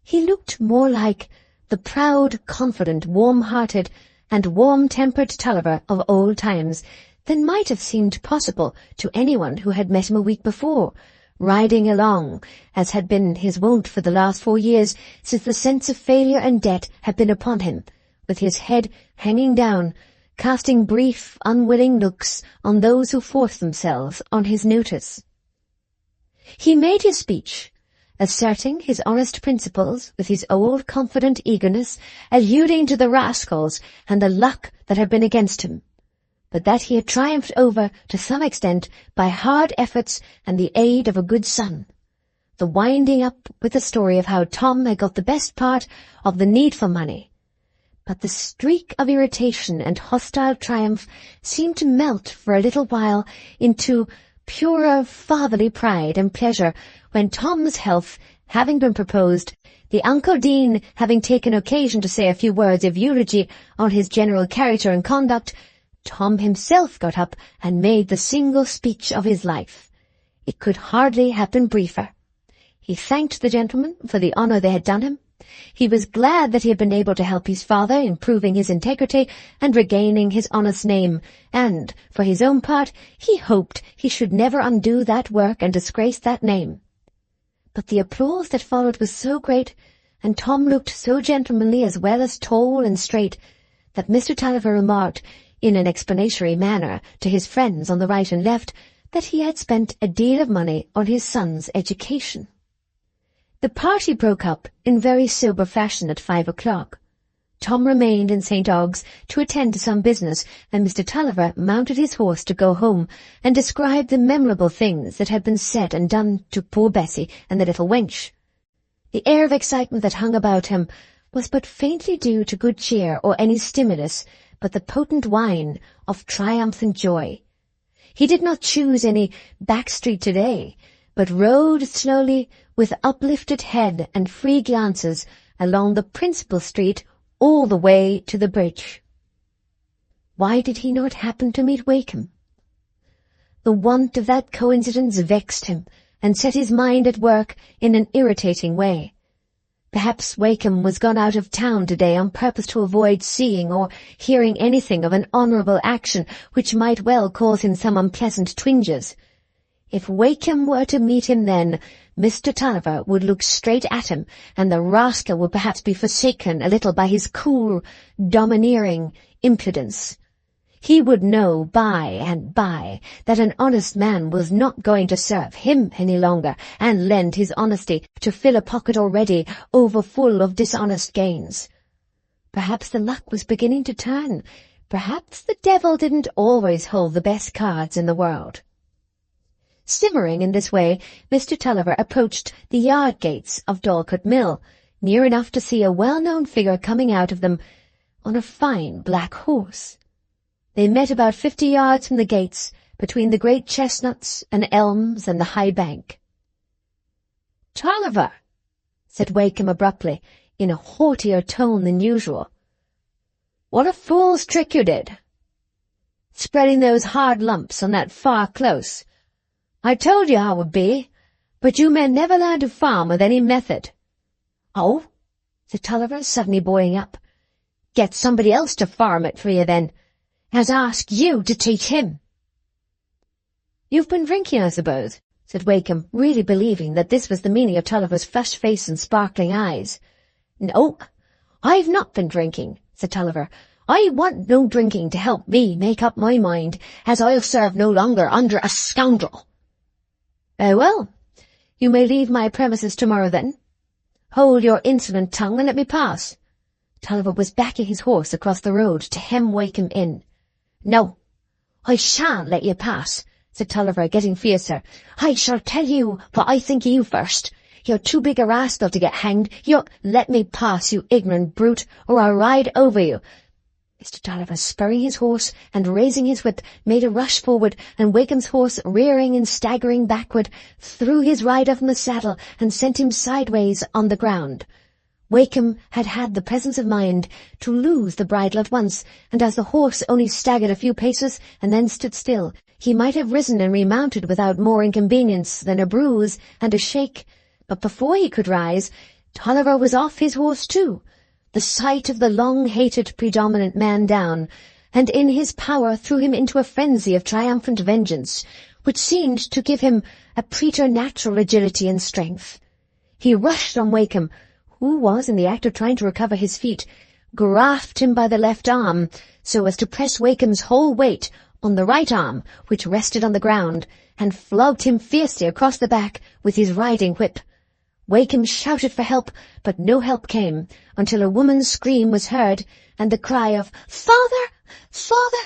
he looked more like the proud, confident, warm-hearted, and warm-tempered Tulliver of old times than might have seemed possible to anyone who had met him a week before, riding along, as had been his wont for the last 4 years, since the sense of failure and debt had been upon him, with his head hanging down, casting brief, unwilling looks on those who forced themselves on his notice. He made his speech, asserting his honest principles with his old confident eagerness, alluding to the rascals and the luck that had been against him, but that he had triumphed over to some extent by hard efforts and the aid of a good son, the winding up with the story of how Tom had got the best part of the needful money. But the streak of irritation and hostile triumph seemed to melt for a little while into purer fatherly pride and pleasure when Tom's health having been proposed, the Uncle Dean having taken occasion to say a few words of eulogy on his general character and conduct, Tom himself got up and made the single speech of his life. It could hardly have been briefer. He thanked the gentlemen for the honour they had done him. He was glad that he had been able to help his father in proving his integrity and regaining his honest name, and, for his own part, he hoped he should never undo that work and disgrace that name. But the applause that followed was so great, and Tom looked so gentlemanly as well as tall and straight, that Mr. Tulliver remarked, in an explanatory manner, to his friends on the right and left, that he had spent a deal of money on his son's education. The party broke up in very sober fashion at 5 o'clock. Tom remained in St. Ogg's to attend to some business, and Mr. Tulliver mounted his horse to go home and describe the memorable things that had been said and done to poor Bessie and the little wench. The air of excitement that hung about him was but faintly due to good cheer or any stimulus but the potent wine of triumphant joy. He did not choose any back street today, but rode slowly with uplifted head and free glances along the principal street all the way to the bridge. Why did he not happen to meet Wakem? The want of that coincidence vexed him and set his mind at work in an irritating way. Perhaps Wakem was gone out of town today on purpose to avoid seeing or hearing anything of an honourable action which might well cause him some unpleasant twinges. If Wakem were to meet him then, Mr. Tulliver would look straight at him, and the rascal would perhaps be forsaken a little by his cool, domineering impudence. He would know by and by that an honest man was not going to serve him any longer and lend his honesty to fill a pocket already overfull of dishonest gains. Perhaps the luck was beginning to turn. Perhaps the devil didn't always hold the best cards in the world. Simmering in this way, Mr. Tulliver approached the yard gates of Dorlcote Mill, near enough to see a well-known figure coming out of them on a fine black horse. They met about 50 yards from the gates, between the great chestnuts and elms and the high bank. "Tulliver," said Wakem abruptly, in a haughtier tone than usual. "What a fool's trick you did, spreading those hard lumps on that far close. I told you how it would be, but you men never learn to farm with any method." "Oh," said Tulliver, suddenly buoying up. "Get somebody else to farm it for you, then, as ask you to teach him." "You've been drinking, I suppose," said Wakem, really believing that this was the meaning of Tulliver's flushed face and sparkling eyes. "No, I've not been drinking," said Tulliver. "I want no drinking to help me make up my mind, as I'll serve no longer under a scoundrel." "Very well. You may leave my premises tomorrow, then. Hold your insolent tongue and let me pass." Tulliver was backing his horse across the road to hem Wakem in. "No, I shan't let you pass," said Tulliver, getting fiercer. "I shall tell you what I think of you first. You're too big a rascal to get hanged. Let me pass, you ignorant brute, or I'll ride over you." Mr. Tulliver, spurring his horse and raising his whip, made a rush forward, and Wakem's horse, rearing and staggering backward, threw his rider from the saddle and sent him sideways on the ground. Wakem had had the presence of mind to lose the bridle at once, and as the horse only staggered a few paces and then stood still, he might have risen and remounted without more inconvenience than a bruise and a shake. But before he could rise, Tulliver was off his horse too. The sight of the long-hated predominant man down, and in his power threw him into a frenzy of triumphant vengeance, which seemed to give him a preternatural agility and strength. He rushed on Wakem, who was in the act of trying to recover his feet, grasped him by the left arm, so as to press Wakem's whole weight on the right arm, which rested on the ground, and flogged him fiercely across the back with his riding whip. Wakem shouted for help, but no help came, until a woman's scream was heard, and the cry of "Father! Father!"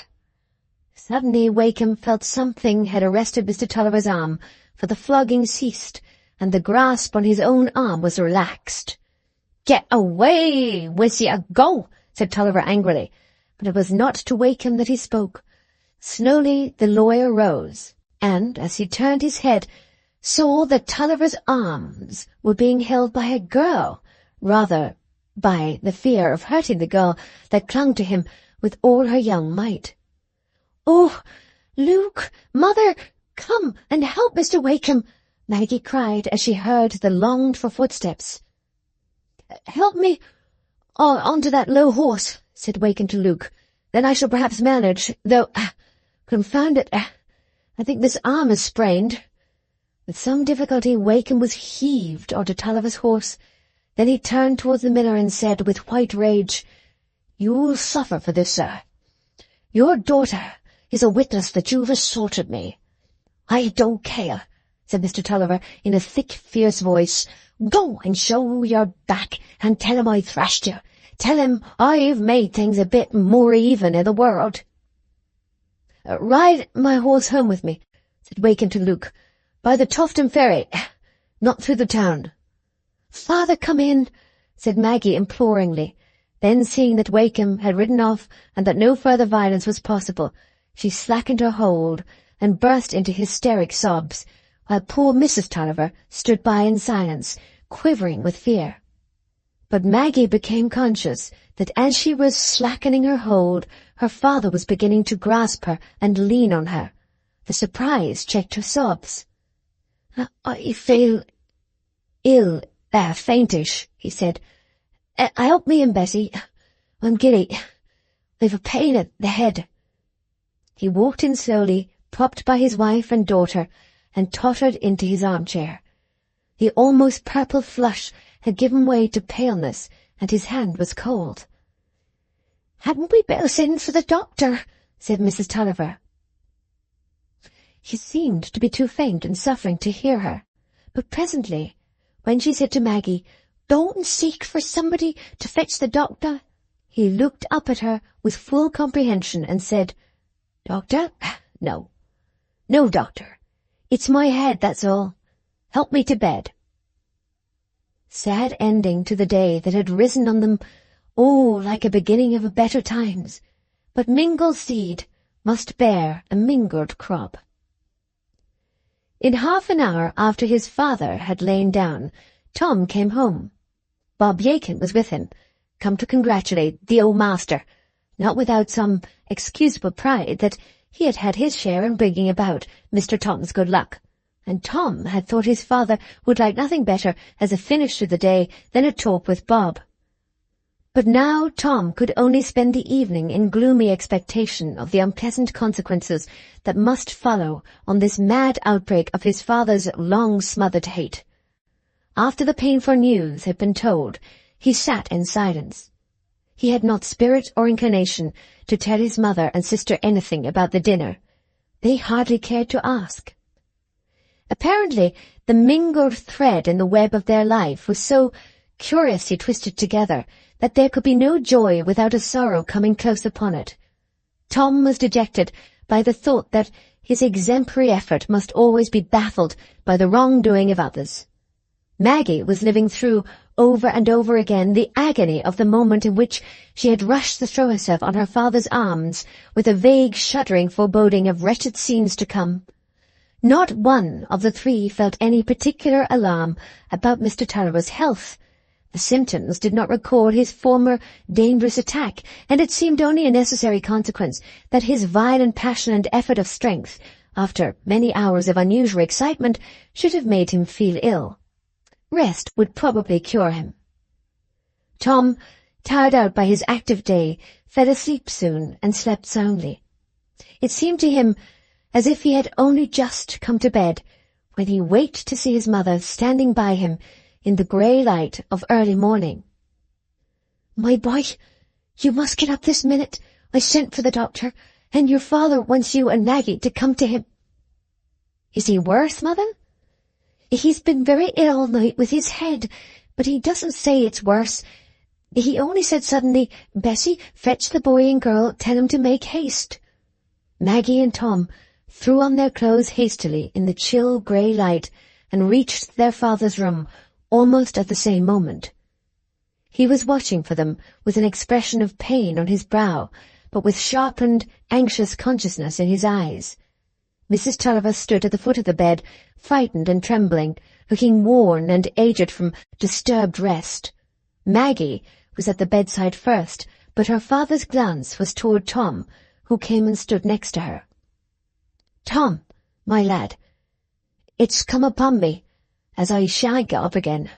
Suddenly Wakem felt something had arrested Mr. Tulliver's arm, for the flogging ceased, and the grasp on his own arm was relaxed. "Get away with you, go!" said Tulliver angrily, but it was not to Wakem that he spoke. Slowly the lawyer rose, and, as he turned his head, saw that Tulliver's arms were being held by a girl, rather by the fear of hurting the girl that clung to him with all her young might. "Oh, Luke, mother, come and help Mr. Wakem," Maggie cried as she heard the longed-for footsteps. "Help me onto that low horse," said Wakem to Luke. "Then I shall perhaps manage, though, confound it, I think this arm is sprained." With some difficulty Wakem was heaved onto Tulliver's horse. Then he turned towards the miller and said with white rage, "You'll suffer for this, sir. Your daughter is a witness that you've assaulted me." "I don't care," said Mr. Tulliver in a thick, fierce voice. "Go and show your back and tell him I thrashed you. Tell him I've made things a bit more even in the world." "Ride my horse home with me," said Wakem to Luke, "by the Tofton ferry, not through the town." "Father, come in," said Maggie imploringly. Then, seeing that Wakem had ridden off and that no further violence was possible, she slackened her hold, and burst into hysteric sobs, while poor Mrs. Tulliver stood by in silence, quivering with fear. But Maggie became conscious that as she was slackening her hold, her father was beginning to grasp her and lean on her. The surprise checked her sobs. "I feel ill, faintish," he said. "Help me in, Bessie. I'm giddy. I've a pain at the head." He walked in slowly, propped by his wife and daughter, and tottered into his armchair. The almost purple flush had given way to paleness, and his hand was cold. "Hadn't we better send for the doctor?" said Mrs. Tulliver. He seemed to be too faint and suffering to hear her, but presently, when she said to Maggie, "Don't seek for somebody to fetch the doctor," he looked up at her with full comprehension and said, "Doctor? No. No, doctor. It's my head, that's all. Help me to bed." Sad ending to the day that had risen on them, like a beginning of a better times, but mingled seed must bear a mingled crop. In half an hour after his father had lain down, Tom came home. Bob Yakin was with him, come to congratulate the old master, not without some excusable pride that he had had his share in bringing about Mr. Tom's good luck, and Tom had thought his father would like nothing better as a finish to the day than a talk with Bob. But now Tom could only spend the evening in gloomy expectation of the unpleasant consequences that must follow on this mad outbreak of his father's long-smothered hate. After the painful news had been told, he sat in silence. He had not spirit or inclination to tell his mother and sister anything about the dinner. They hardly cared to ask. Apparently, the mingled thread in the web of their life was so curiously twisted together that there could be no joy without a sorrow coming close upon it. Tom was dejected by the thought that his exemplary effort must always be baffled by the wrongdoing of others. Maggie was living through, over and over again, the agony of the moment in which she had rushed to throw herself on her father's arms with a vague shuddering foreboding of wretched scenes to come. Not one of the three felt any particular alarm about Mr. Tulliver's health. The symptoms did not recall his former dangerous attack, and it seemed only a necessary consequence that his violent passion and effort of strength, after many hours of unusual excitement, should have made him feel ill. Rest would probably cure him. Tom, tired out by his active day, fell asleep soon and slept soundly. It seemed to him as if he had only just come to bed when he waked to see his mother standing by him in the grey light of early morning. "My boy, you must get up this minute. I sent for the doctor, and your father wants you and Maggie to come to him." "Is he worse, Mother?" "He's been very ill all night with his head, but he doesn't say it's worse. He only said suddenly, 'Bessie, fetch the boy and girl, tell him to make haste.'" Maggie and Tom threw on their clothes hastily in the chill grey light and reached their father's room almost at the same moment. He was watching for them with an expression of pain on his brow, but with sharpened, anxious consciousness in his eyes. Mrs. Tulliver stood at the foot of the bed, frightened and trembling, looking worn and aged from disturbed rest. Maggie was at the bedside first, but her father's glance was toward Tom, who came and stood next to her. "Tom, my lad, it's come upon me, as I shan't get up again.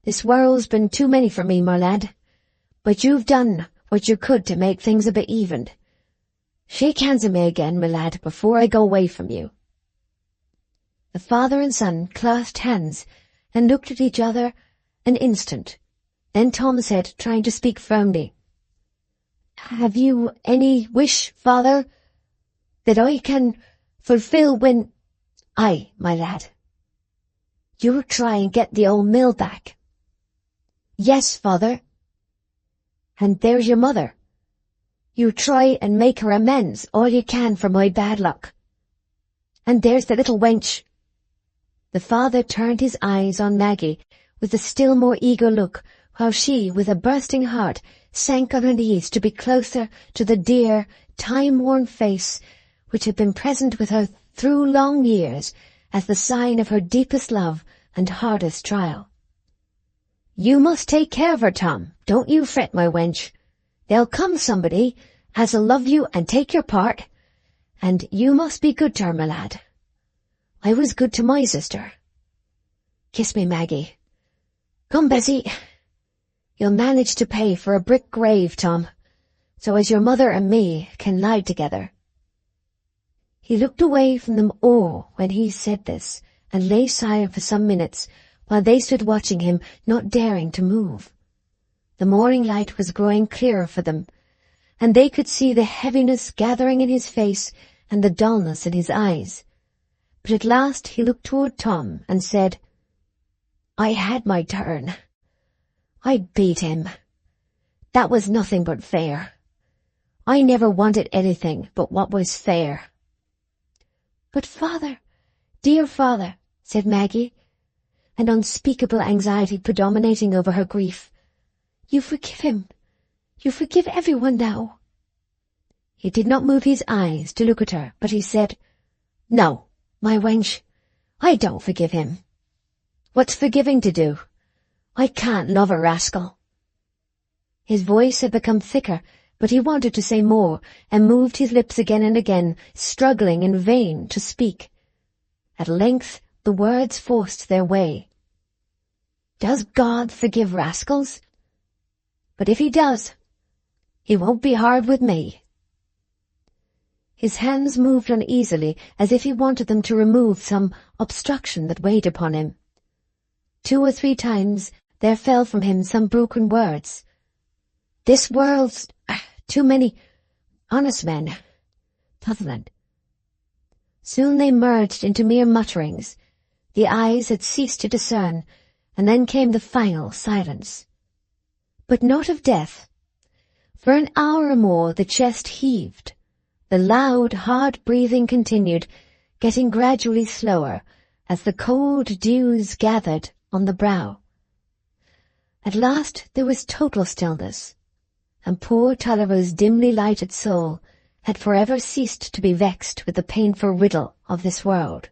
This world's been too many for me, my lad, but you've done what you could to make things a bit evened. Shake hands with me again, my lad, before I go away from you." The father and son clasped hands and looked at each other an instant. Then Tom said, trying to speak firmly, "Have you any wish, father, that I can fulfill when—" "Aye, my lad. You'll try and get the old mill back." "Yes, father." "And there's your mother. You try and make her amends all you can for my bad luck. And there's the little wench." The father turned his eyes on Maggie with a still more eager look, while she, with a bursting heart, sank on her knees to be closer to the dear, time-worn face which had been present with her through long years as the sign of her deepest love and hardest trial. "You must take care of her, Tom. Don't you fret, my wench. There'll come somebody as'll love you and take your part, and you must be good to her, my lad. I was good to my sister. Kiss me, Maggie. Come, Bessie. You'll manage to pay for a brick grave, Tom, so as your mother and me can lie together." He looked away from them all when he said this, and lay silent for some minutes, while they stood watching him, not daring to move. The morning light was growing clearer for them, and they could see the heaviness gathering in his face and the dullness in his eyes. But at last he looked toward Tom and said, "I had my turn. I beat him. That was nothing but fair. I never wanted anything but what was fair." "But father, dear father," said Maggie, an unspeakable anxiety predominating over her grief, "you forgive him. You forgive everyone now." He did not move his eyes to look at her, but he said, "No, my wench, I don't forgive him. What's forgiving to do? I can't love a rascal." His voice had become thicker, but he wanted to say more, and moved his lips again and again, struggling in vain to speak. At length the words forced their way. "Does God forgive rascals? But if he does, he won't be hard with me." His hands moved uneasily, as if he wanted them to remove some obstruction that weighed upon him. 2 or 3 times there fell from him some broken words. "This world's too many honest men. Puzzling." Soon they merged into mere mutterings. The eyes had ceased to discern, and then came the final silence. But not of death. For an hour or more the chest heaved. The loud, hard breathing continued, getting gradually slower as the cold dews gathered on the brow. At last there was total stillness, and poor Tulliver's dimly lighted soul had forever ceased to be vexed with the painful riddle of this world.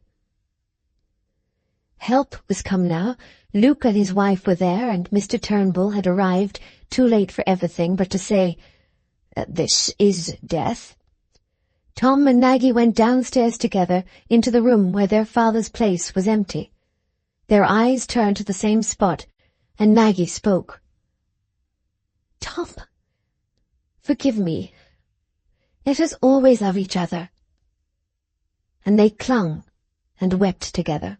Help was come now. Luke and his wife were there, and Mr. Turnbull had arrived, too late for everything but to say, "This is death." Tom and Maggie went downstairs together into the room where their father's place was empty. Their eyes turned to the same spot, and Maggie spoke. "Tom, forgive me. Let us always love each other." And they clung and wept together.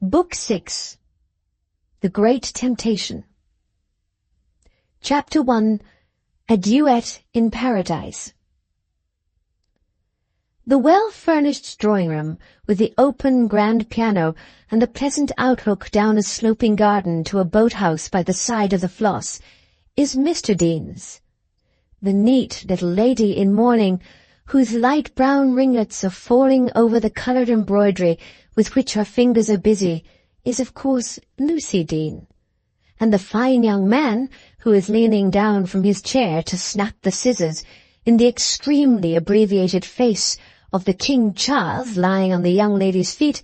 Book 6. The Great Temptation. Chapter 1. A Duet in Paradise. The well-furnished drawing-room, with the open grand piano and the pleasant outlook down a sloping garden to a boat-house by the side of the Floss, is Mr. Dean's. The neat little lady in mourning, whose light brown ringlets are falling over the coloured embroidery with which her fingers are busy, is of course Lucy Dean. And the fine young man, who is leaning down from his chair to snap the scissors, in the extremely abbreviated face of the King Charles lying on the young lady's feet,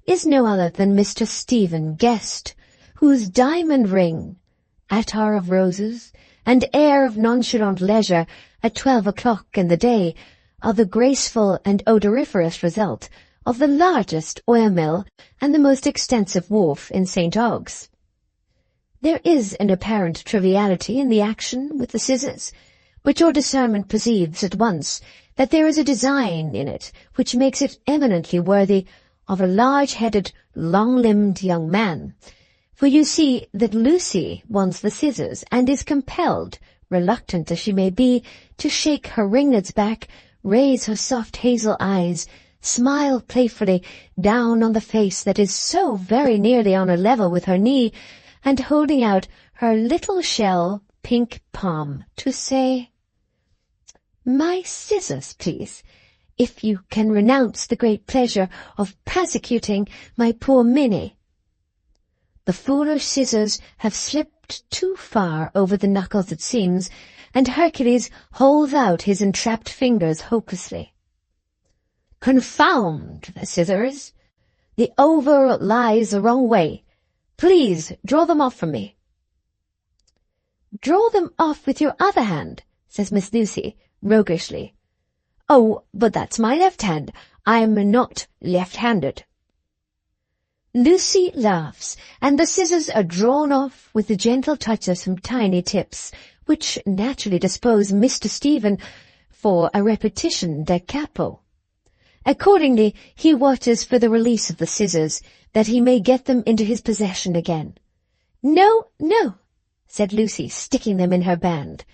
is no other than Mr. Stephen Guest, whose diamond ring, attar of roses, and air of nonchalant leisure at 12 o'clock in the day are the graceful and odoriferous result of the largest oil mill and the most extensive wharf in St. Ogg's. There is an apparent triviality in the action with the scissors, but your discernment perceives at once that there is a design in it which makes it eminently worthy of a large-headed, long-limbed young man. For you see that Lucy wants the scissors, and is compelled, reluctant as she may be, to shake her ringlets back, raise her soft hazel eyes, smile playfully down on the face that is so very nearly on a level with her knee, and holding out her little shell pink palm to say, "My scissors, please, if you can renounce the great pleasure of persecuting my poor Minnie." The foolish scissors have slipped too far over the knuckles, it seems, and Hercules holds out his entrapped fingers hopelessly. "Confound the scissors! The oval lies the wrong way. Please draw them off from me." "Draw them off with your other hand," says Miss Lucy, roguishly. "Oh, but that's my left hand. I'm not left-handed." Lucy laughs, and the scissors are drawn off with the gentle touch of some tiny tips, which naturally dispose Mr. Stephen for a repetition da capo. Accordingly, he watches for the release of the scissors, that he may get them into his possession again. "No, no," said Lucy, sticking them in her band.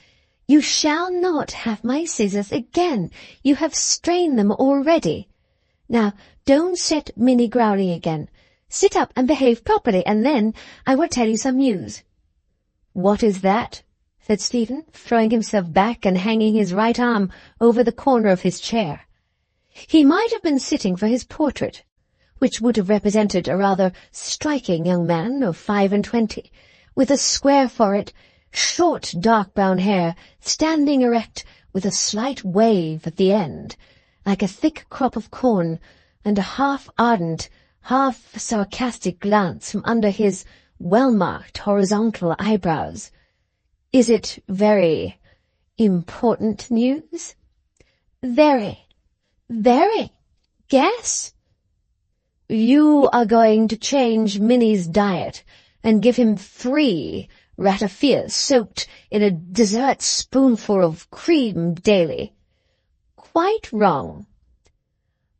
"You shall not have my scissors again. You have strained them already. Now, don't set Minnie growling again. Sit up and behave properly, and then I will tell you some news." "What is that?" said Stephen, throwing himself back and hanging his right arm over the corner of his chair. He might have been sitting for his portrait, which would have represented a rather striking young man of 25, with a square forehead, short dark brown hair, standing erect with a slight wave at the end, like a thick crop of corn, and a half-ardent, half-sarcastic glance from under his well-marked horizontal eyebrows. "Is it very important news?" "Very, very. Guess." "You are going to change Minnie's diet and give him 3 ratafias soaked in a dessert spoonful of cream daily." "Quite wrong."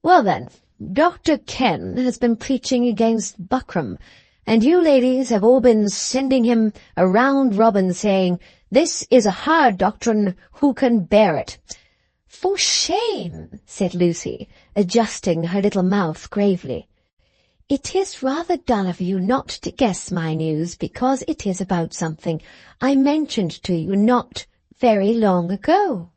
"Well then, Dr. Ken has been preaching against buckram, and you ladies have all been sending him a round-robin saying, 'This is a hard doctrine, who can bear it?'" "For shame," said Lucy, adjusting her little mouth gravely. "It is rather dull of you not to guess my news, because it is about something I mentioned to you not very long ago."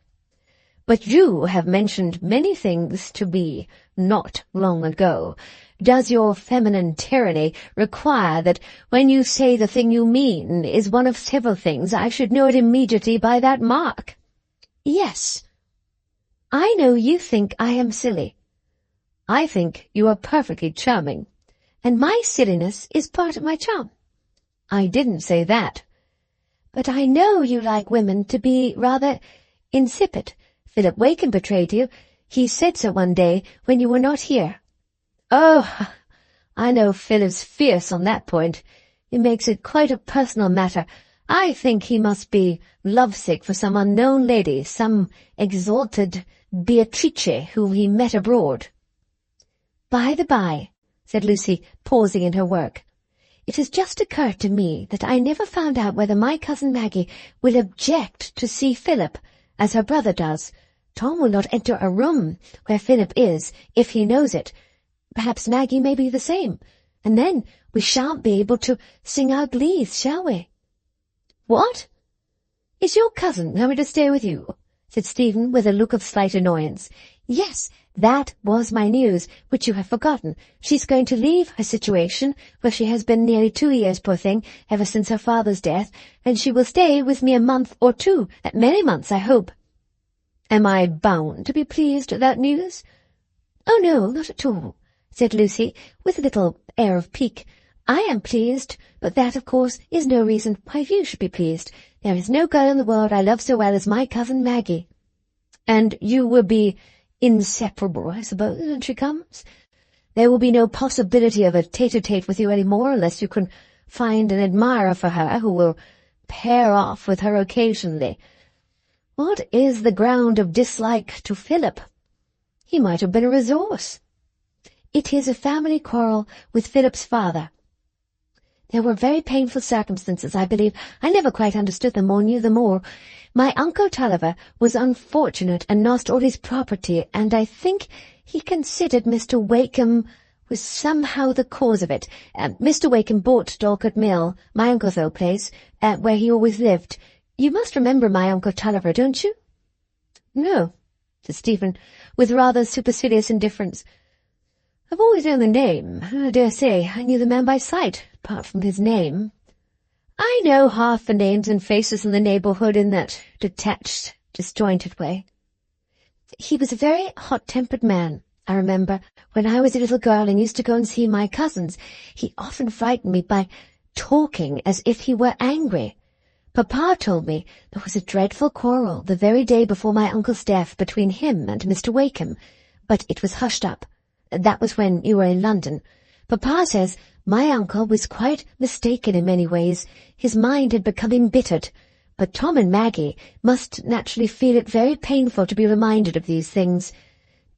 "But you have mentioned many things to me not long ago. Does your feminine tyranny require that when you say the thing you mean is one of several things, I should know it immediately by that mark?" "Yes. I know you think I am silly. I think you are perfectly charming, and my silliness is part of my charm." "I didn't say that." "But I know you like women to be rather insipid. Philip Wakem betrayed you. He said so one day when you were not here." "Oh, I know Philip's fierce on that point. It makes it quite a personal matter. I think he must be lovesick for some unknown lady, some exalted Beatrice whom he met abroad." "By the by," said Lucy, pausing in her work, "it has just occurred to me that I never found out whether my cousin Maggie will object to see Philip, as her brother does. Tom will not enter a room where Philip is, if he knows it. Perhaps Maggie may be the same, and then we shan't be able to sing our glees, shall we?" "What? Is your cousin coming to stay with you?" said Stephen, with a look of slight annoyance. "Yes, that was my news, which you have forgotten. She's going to leave her situation, where she has been nearly 2 years, poor thing, ever since her father's death, and she will stay with me a month or 2, many months, I hope." "Am I bound to be pleased at that news?" "Oh, no, not at all," said Lucy, with a little air of pique. "I am pleased, but that, of course, is no reason why you should be pleased. There is no girl in the world I love so well as my cousin Maggie." "And you will be inseparable, I suppose, when she comes? There will be no possibility of a tete-a-tete with you any more, unless you can find an admirer for her who will pair off with her occasionally. What is the ground of dislike to Philip? He might have been a resource." "It is a family quarrel with Philip's father. There were very painful circumstances, I believe. I never quite understood them or knew them all. My Uncle Tulliver was unfortunate and lost all his property, and I think he considered Mr. Wakem was somehow the cause of it. Mr. Wakem bought Dorlcote Mill, my uncle's old place, where he always lived. You must remember my Uncle Tulliver, don't you?" "No," said Stephen, with rather supercilious indifference. "I've always known the name. I dare say I knew the man by sight, apart from his name." I know half the names and faces in the neighbourhood in that detached, disjointed way. He was a very hot-tempered man. I remember when I was a little girl and used to go and see my cousins, he often frightened me by talking as if he were angry. Papa told me there was a dreadful quarrel the very day before my uncle's death between him and Mr. Wakeham, but it was hushed up. That was when you were in London. Papa says my uncle was quite mistaken in many ways. His mind had become embittered. But Tom and Maggie must naturally feel it very painful to be reminded of these things.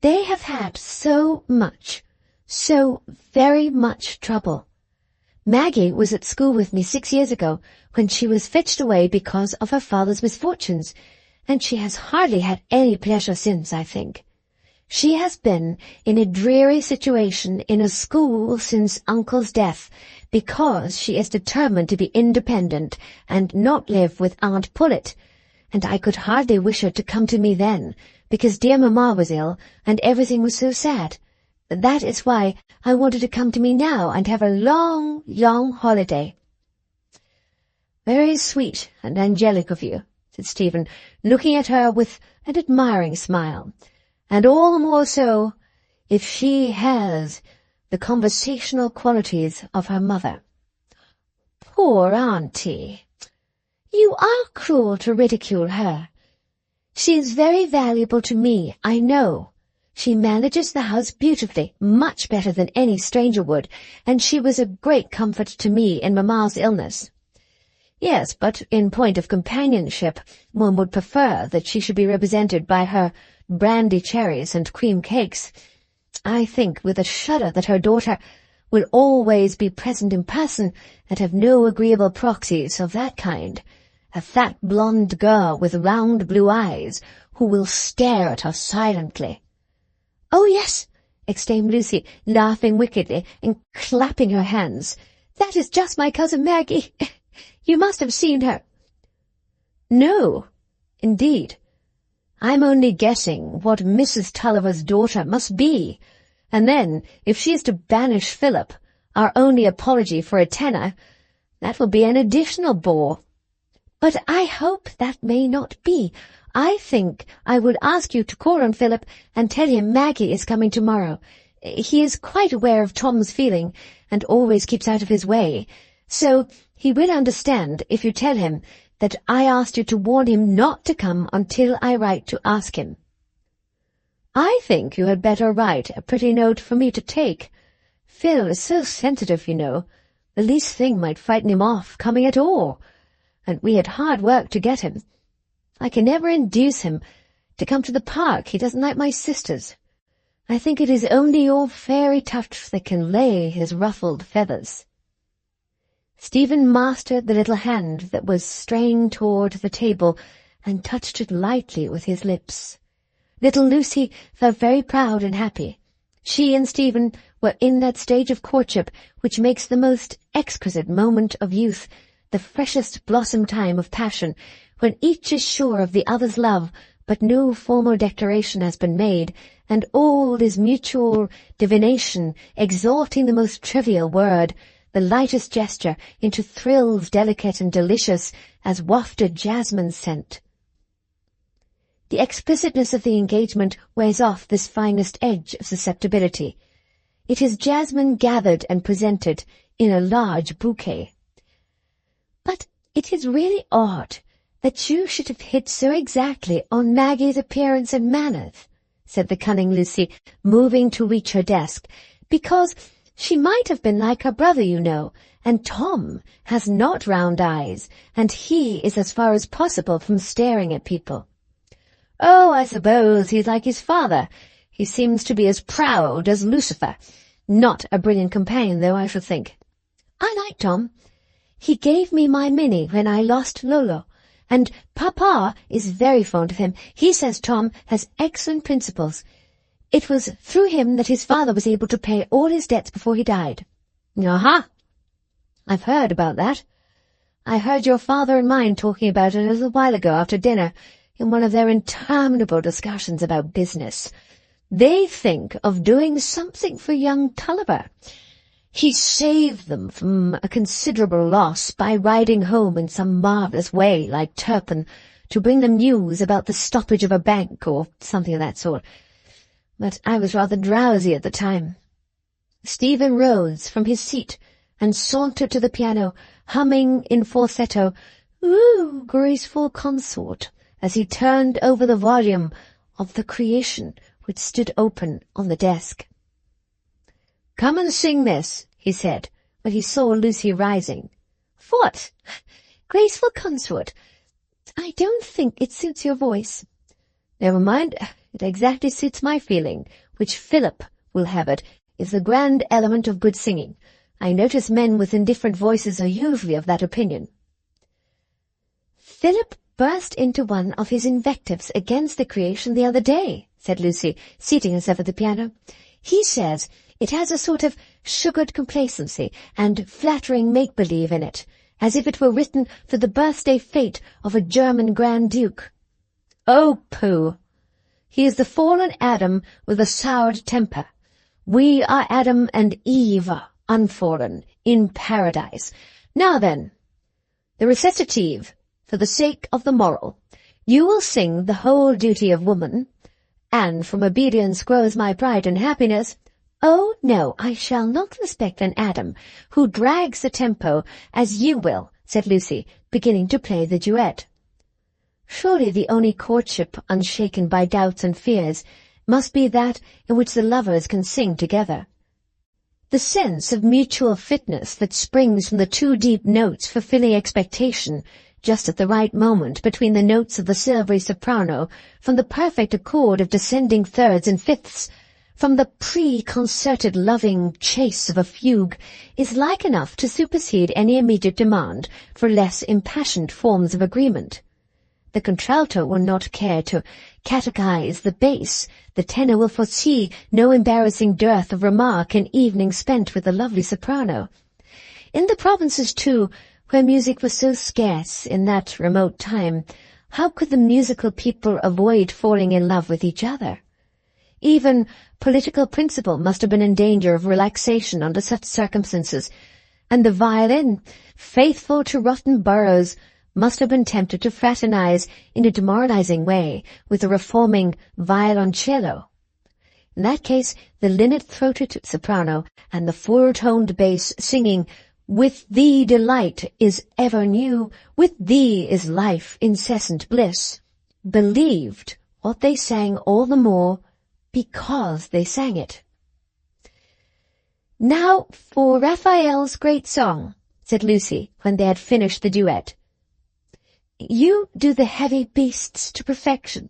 They have had so very much trouble. Maggie was at school with me 6 years ago when she was fetched away because of her father's misfortunes, and she has hardly had any pleasure since, I think. She has been in a dreary situation in a school since Uncle's death, because she is determined to be independent and not live with Aunt Pullet, and I could hardly wish her to come to me then, because dear Mamma was ill, and everything was so sad. That is why I wanted to come to me now and have a long, long holiday." "Very sweet and angelic of you," said Stephen, looking at her with an admiring smile, "and all the more so if she has the conversational qualities of her mother." "Poor auntie! You are cruel to ridicule her. She is very valuable to me, I know. She manages the house beautifully, much better than any stranger would, and she was a great comfort to me in Mamma's illness." "Yes, but in point of companionship, one would prefer that she should be represented by her brandy cherries and cream cakes. I think with a shudder that her daughter will always be present in person and have no agreeable proxies of that kind. A fat blonde girl with round blue eyes, who will stare at her silently." "Oh, yes," exclaimed Lucy, laughing wickedly and clapping her hands. "That is just my cousin Maggie. You must have seen her." "No, indeed. I'm only guessing what Mrs. Tulliver's daughter must be, and then, if she is to banish Philip, our only apology for a tenner, that will be an additional bore." "But I hope that may not be. I think I would ask you to call on Philip and tell him Maggie is coming tomorrow. He is quite aware of Tom's feeling, and always keeps out of his way, so he will understand if you tell him that I asked you to warn him not to come until I write to ask him." "I think you had better write a pretty note for me to take. Phil is so sensitive, you know. The least thing might frighten him off coming at all, and we had hard work to get him. I can never induce him to come to the park. He doesn't like my sisters. I think it is only your fairy touch that can lay his ruffled feathers." Stephen mastered the little hand that was straying toward the table and touched it lightly with his lips. Little Lucy felt very proud and happy. She and Stephen were in that stage of courtship which makes the most exquisite moment of youth, the freshest blossom time of passion, when each is sure of the other's love, but no formal declaration has been made, and all is mutual divination, exalting the most trivial word, the lightest gesture, into thrills delicate and delicious as wafted jasmine scent. The explicitness of the engagement wears off this finest edge of susceptibility. It is jasmine gathered and presented in a large bouquet. "But it is really odd that you should have hit so exactly on Maggie's appearance and manners," said the cunning Lucy, moving to reach her desk, "because she might have been like her brother, you know, and Tom has not round eyes, and he is as far as possible from staring at people." "Oh, I suppose he's like his father. He seems to be as proud as Lucifer. Not a brilliant companion, though, I should think." "I like Tom. He gave me my Minnie when I lost Lolo, and Papa is very fond of him. He says Tom has excellent principles. It was through him that his father was able to pay all his debts before he died." "Aha! I've heard about that. I heard your father and mine talking about it a little while ago after dinner, in one of their interminable discussions about business. They think of doing something for young Tulliver. He saved them from a considerable loss by riding home in some marvellous way, like Turpin, to bring them news about the stoppage of a bank or something of that sort. But I was rather drowsy at the time. Stephen rose from his seat and sauntered to the piano, humming in falsetto, "Ooh, graceful consort," as he turned over the volume of The Creation, which stood open on the desk. "Come and sing this," he said, when he saw Lucy rising. "What? Graceful consort? I don't think it suits your voice." "Never mind, it exactly suits my feeling, which Philip will have it, is the grand element of good singing. I notice men with indifferent voices are usually of that opinion." "Philip burst into one of his invectives against The Creation the other day," said Lucy, seating herself at the piano. "He says it has a sort of sugared complacency and flattering make-believe in it, as if it were written for the birthday fete of a German Grand Duke." "Oh, pooh! He is the fallen Adam with a soured temper. We are Adam and Eve, unfallen, in paradise. Now then, the recitative, for the sake of the moral. You will sing the whole duty of woman, and from obedience grows my pride and happiness." "Oh, no, I shall not respect an Adam who drags the tempo as you will," said Lucy, beginning to play the duet. Surely the only courtship unshaken by doubts and fears must be that in which the lovers can sing together. The sense of mutual fitness that springs from the two deep notes fulfilling expectation just at the right moment between the notes of the silvery soprano, from the perfect accord of descending thirds and fifths, from the preconcerted loving chase of a fugue, is like enough to supersede any immediate demand for less impassioned forms of agreement. The contralto will not care to catechize the bass, the tenor will foresee no embarrassing dearth of remark in evenings spent with the lovely soprano. In the provinces, too, where music was so scarce in that remote time, how could the musical people avoid falling in love with each other? Even political principle must have been in danger of relaxation under such circumstances, and the violin, faithful to rotten boroughs, must have been tempted to fraternize in a demoralizing way with the reforming violoncello. In that case, the linnet-throated soprano and the full-toned bass singing, "With thee delight is ever new, with thee is life incessant bliss," believed what they sang all the more because they sang it. "Now for Raphael's great song," said Lucy, when they had finished the duet. "You do the heavy beasts to perfection."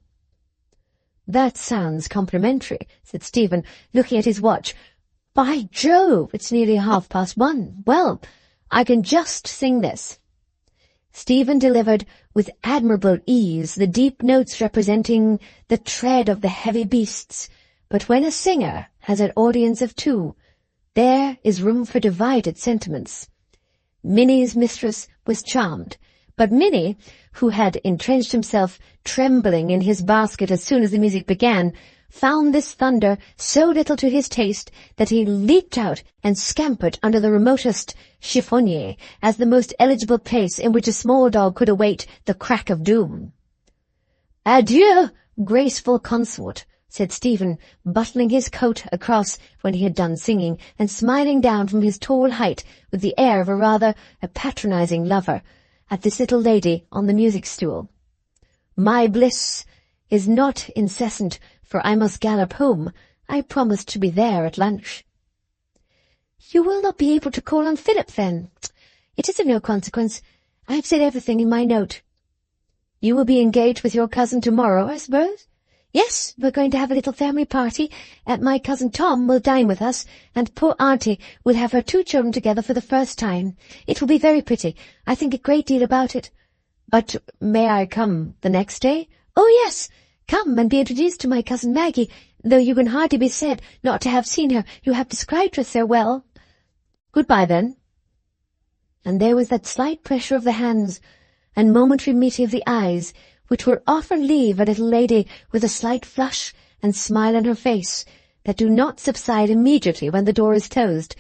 "That sounds complimentary," said Stephen, looking at his watch. "By Jove, it's nearly 1:30. Well, I can just sing this." Stephen delivered with admirable ease the deep notes representing the tread of the heavy beasts, but when a singer has an audience of two, there is room for divided sentiments. Minnie's mistress was charmed, but Minnie, who had entrenched himself trembling in his basket as soon as the music began, found this thunder so little to his taste that he leaped out and scampered under the remotest chiffonnier as the most eligible place in which a small dog could await the crack of doom. "Adieu, graceful consort," said Stephen, buttoning his coat across when he had done singing, and smiling down from his tall height with the air of a patronizing lover, at this little lady on the music-stool. "My bliss is not incessant, for I must gallop home. I promised to be there at lunch." "You will not be able to call on Philip, then?" "It is of no consequence. I have said everything in my note." "You will be engaged with your cousin tomorrow, I suppose?" "Yes, we're going to have a little family party. My cousin Tom will dine with us, and poor auntie will have her 2 children together for the first time. It will be very pretty. I think a great deal about it." "But may I come the next day?" "Oh, yes. Come and be introduced to my cousin Maggie, though you can hardly be said not to have seen her. You have described her so well." "Goodbye, then." And there was that slight pressure of the hands and momentary meeting of the eyes, which will often leave a little lady with a slight flush and smile on her face, that do not subside immediately when the door is closed,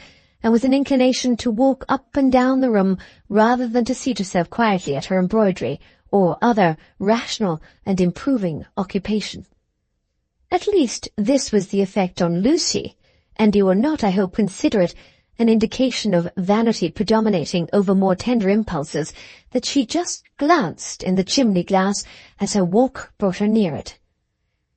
and with an inclination to walk up and down the room rather than to seat herself quietly at her embroidery or other rational and improving occupation. At least this was the effect on Lucy, and you will not, I hope, consider it an indication of vanity predominating over more tender impulses that she just glanced in the chimney-glass as her walk brought her near it.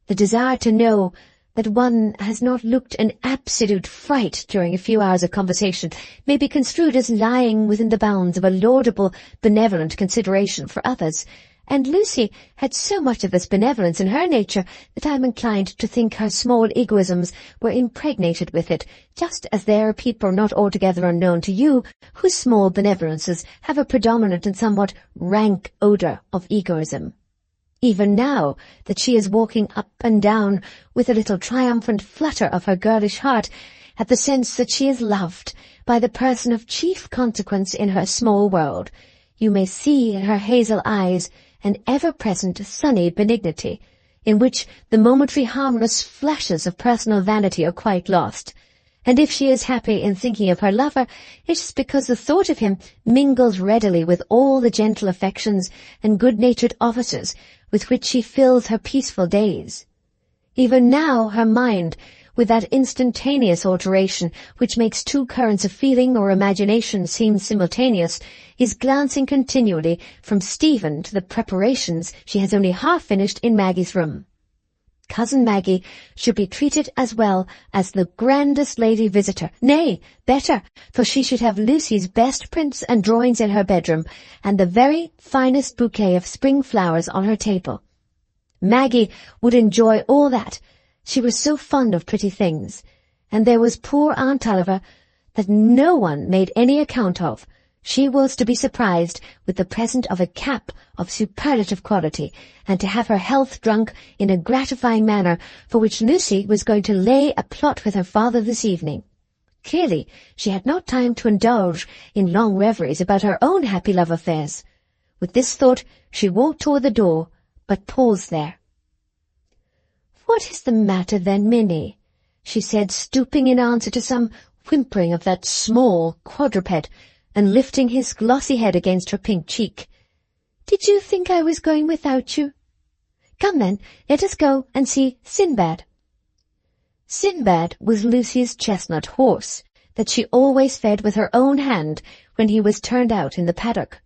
The desire to know that one has not looked an absolute fright during a few hours of conversation may be construed as lying within the bounds of a laudable, benevolent consideration for others, and Lucy had so much of this benevolence in her nature that I am inclined to think her small egoisms were impregnated with it, just as there are people not altogether unknown to you whose small benevolences have a predominant and somewhat rank odour of egoism. Even now that she is walking up and down with a little triumphant flutter of her girlish heart at the sense that she is loved by the person of chief consequence in her small world, you may see in her hazel eyes an ever-present sunny benignity, in which the momentary harmless flashes of personal vanity are quite lost. And if she is happy in thinking of her lover, it is because the thought of him mingles readily with all the gentle affections and good-natured offices with which she fills her peaceful days. Even now her mind, with that instantaneous alteration which makes two currents of feeling or imagination seem simultaneous, is glancing continually from Stephen to the preparations she has only half finished in Maggie's room. Cousin Maggie should be treated as well as the grandest lady visitor, nay, better, for she should have Lucy's best prints and drawings in her bedroom, and the very finest bouquet of spring flowers on her table. Maggie would enjoy all that. She was so fond of pretty things, and there was poor Aunt Tulliver that no one made any account of. She was to be surprised with the present of a cap of superlative quality, and to have her health drunk in a gratifying manner, for which Lucy was going to lay a plot with her father this evening. Clearly, she had not time to indulge in long reveries about her own happy love affairs. With this thought, she walked toward the door, but paused there. "What is the matter then, Minnie?" she said, stooping in answer to some whimpering of that small quadruped, and lifting his glossy head against her pink cheek. "Did you think I was going without you? Come then, let us go and see Sinbad." Sinbad was Lucy's chestnut horse, that she always fed with her own hand when he was turned out in the paddock.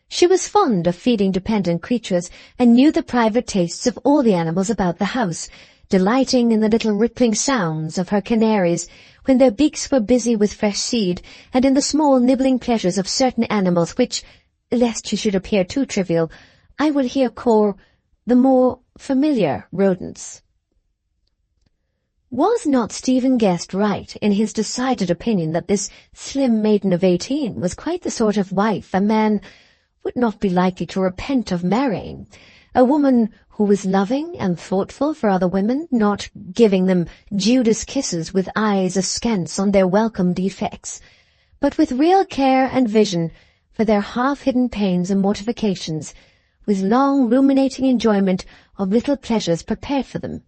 She was fond of feeding dependent creatures, and knew the private tastes of all the animals about the house, delighting in the little rippling sounds of her canaries when their beaks were busy with fresh seed, and in the small nibbling pleasures of certain animals which, lest she should appear too trivial, I will here call the more familiar rodents. Was not Stephen Guest right in his decided opinion that this slim maiden of 18 was quite the sort of wife a man would not be likely to repent of marrying, a woman who was loving and thoughtful for other women, not giving them Judas kisses with eyes askance on their welcome defects, but with real care and vision for their half-hidden pains and mortifications, with long ruminating enjoyment of little pleasures prepared for them.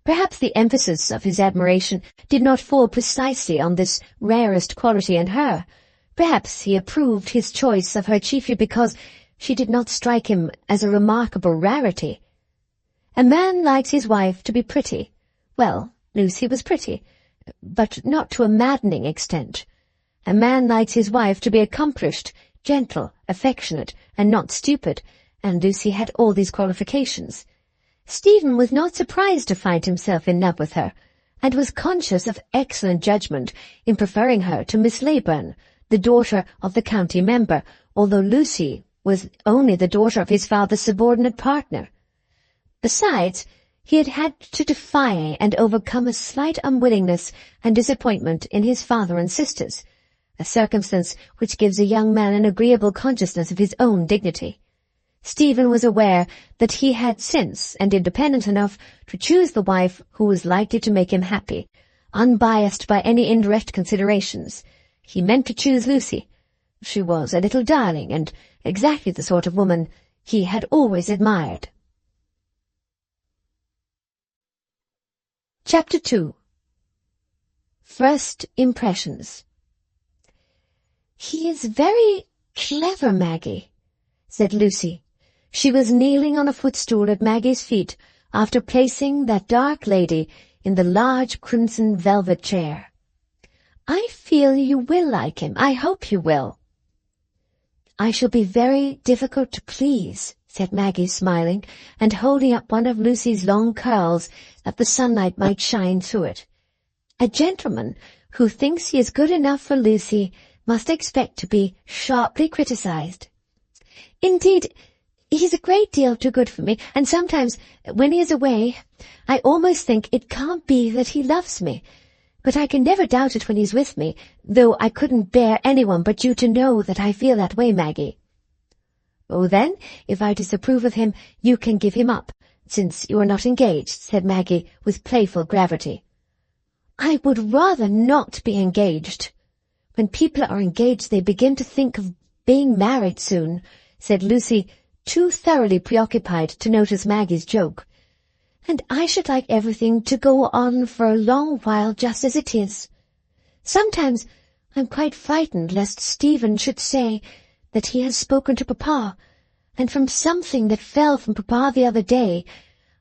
Perhaps the emphasis of his admiration did not fall precisely on this rarest quality in her. Perhaps he approved his choice of her chiefly because she did not strike him as a remarkable rarity. A man likes his wife to be pretty. Well, Lucy was pretty, but not to a maddening extent. A man likes his wife to be accomplished, gentle, affectionate, and not stupid, and Lucy had all these qualifications. Stephen was not surprised to find himself in love with her, and was conscious of excellent judgment in preferring her to Miss Leyburn, the daughter of the county member, although Lucy was only the daughter of his father's subordinate partner. Besides, he had had to defy and overcome a slight unwillingness and disappointment in his father and sisters, a circumstance which gives a young man an agreeable consciousness of his own dignity. Stephen was aware that he had sense and independent enough to choose the wife who was likely to make him happy, unbiased by any indirect considerations. He meant to choose Lucy. She was a little darling, and exactly the sort of woman he had always admired. Chapter 2. First Impressions. "He is very clever, Maggie," said Lucy. She was kneeling on a footstool at Maggie's feet after placing that dark lady in the large crimson velvet chair. "I feel you will like him. I hope you will." "I shall be very difficult to please," said Maggie, smiling, and holding up one of Lucy's long curls that the sunlight might shine through it. "A gentleman who thinks he is good enough for Lucy must expect to be sharply criticized. Indeed, he's a great deal too good for me, and sometimes, when he is away, I almost think it can't be that he loves me. But I can never doubt it when he's with me, though I couldn't bear anyone but you to know that I feel that way, Maggie." "Oh, then, if I disapprove of him, you can give him up, since you are not engaged," said Maggie with playful gravity. "I would rather not be engaged. When people are engaged, they begin to think of being married soon," said Lucy, too thoroughly preoccupied to notice Maggie's joke. "And I should like everything to go on for a long while just as it is. Sometimes I'm quite frightened lest Stephen should say that he has spoken to Papa, and from something that fell from Papa the other day,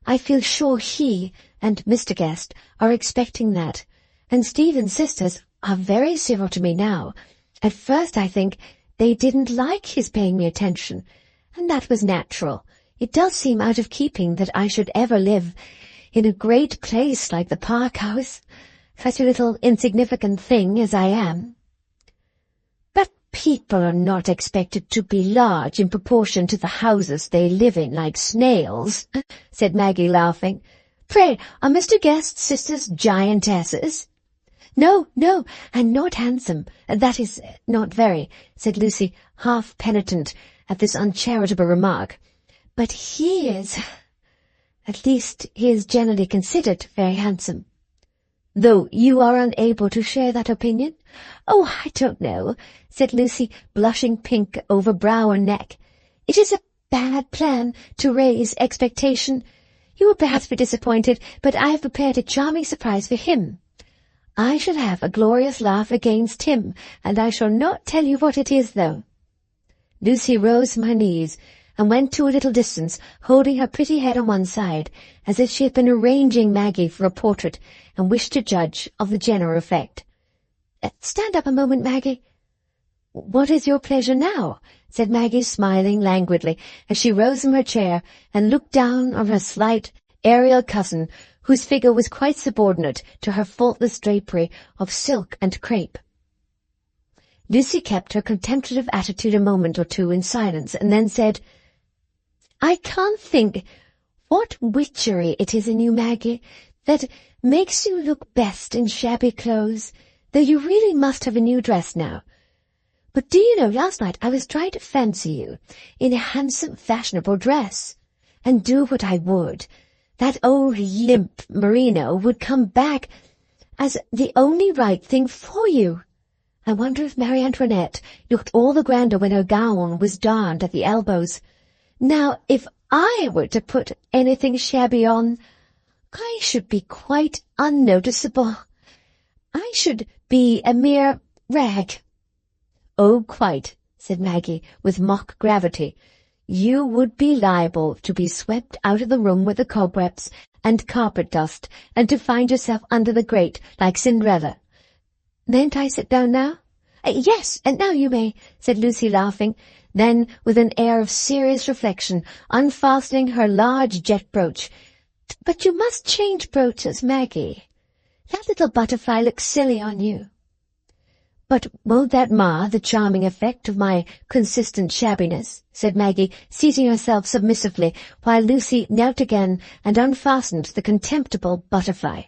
I feel sure he and Mr. Guest are expecting that, and Stephen's sisters are very civil to me now. At first I think they didn't like his paying me attention, and that was natural. It does seem out of keeping that I should ever live in a great place like the Park House, such a little insignificant thing as I am." "But people are not expected to be large in proportion to the houses they live in, like snails," said Maggie, laughing. "Pray, are Mr. Guest's sisters giantesses?" No, and not handsome. That is, not very," said Lucy, half penitent at this uncharitable remark. "But he is, at least he is generally considered very handsome." "Though you are unable to share that opinion?" "Oh, I don't know," said Lucy, blushing pink over brow and neck. "It is a bad plan to raise expectation. You will perhaps be disappointed, but I have prepared a charming surprise for him. I shall have a glorious laugh against him, and I shall not tell you what it is, though." Lucy rose from her knees and went to a little distance, holding her pretty head on one side, as if she had been arranging Maggie for a portrait and wished to judge of the general effect. "Stand up a moment, Maggie." "What is your pleasure now?" said Maggie, smiling languidly, as she rose from her chair and looked down on her slight, aerial cousin, whose figure was quite subordinate to her faultless drapery of silk and crepe. Lucy kept her contemplative attitude a moment or two in silence, and then said, "I can't think what witchery it is in you, Maggie, that makes you look best in shabby clothes, though you really must have a new dress now. But do you know, last night I was trying to fancy you in a handsome, fashionable dress, and do what I would, that old limp merino would come back as the only right thing for you. I wonder if Marie Antoinette looked all the grander when her gown was darned at the elbows. Now, if I were to put anything shabby on, I should be quite unnoticeable. I should be a mere rag." "Oh, quite," said Maggie, with mock gravity. "You would be liable to be swept out of the room with the cobwebs and carpet dust, and to find yourself under the grate like Cinderella. Mayn't I sit down now?" "Yes, and now you may," said Lucy, laughing. Then, with an air of serious reflection, unfastening her large jet brooch, "But you must change brooches, Maggie. That little butterfly looks silly on you." "But won't that mar the charming effect of my consistent shabbiness?" said Maggie, seating herself submissively, while Lucy knelt again and unfastened the contemptible butterfly.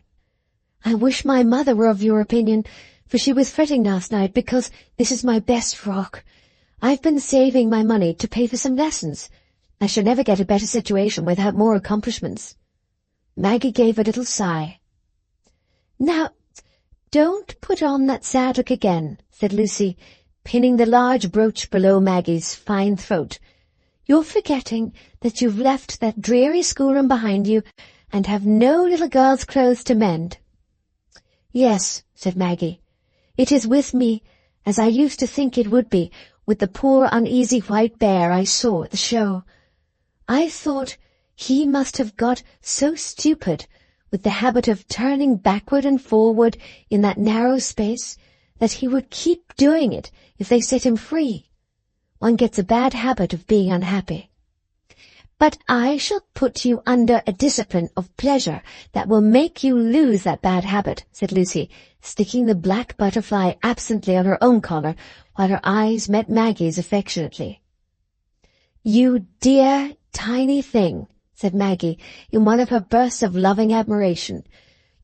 "I wish my mother were of your opinion, for she was fretting last night because this is my best frock. I've been saving my money to pay for some lessons. I shall never get a better situation without more accomplishments." Maggie gave a little sigh. "Now, don't put on that sad look again," said Lucy, pinning the large brooch below Maggie's fine throat. "You're forgetting that you've left that dreary schoolroom behind you and have no little girl's clothes to mend." "Yes," said Maggie, "it is with me as I used to think it would be with the poor uneasy white bear I saw at the show. I thought he must have got so stupid with the habit of turning backward and forward in that narrow space that he would keep doing it if they set him free. One gets a bad habit of being unhappy. But I shall put you under a discipline of pleasure that will make you lose that bad habit, said Lucy, sticking the black butterfly absently on her own collar, while her eyes met Maggie's affectionately. You dear, tiny thing, said Maggie, in one of her bursts of loving admiration.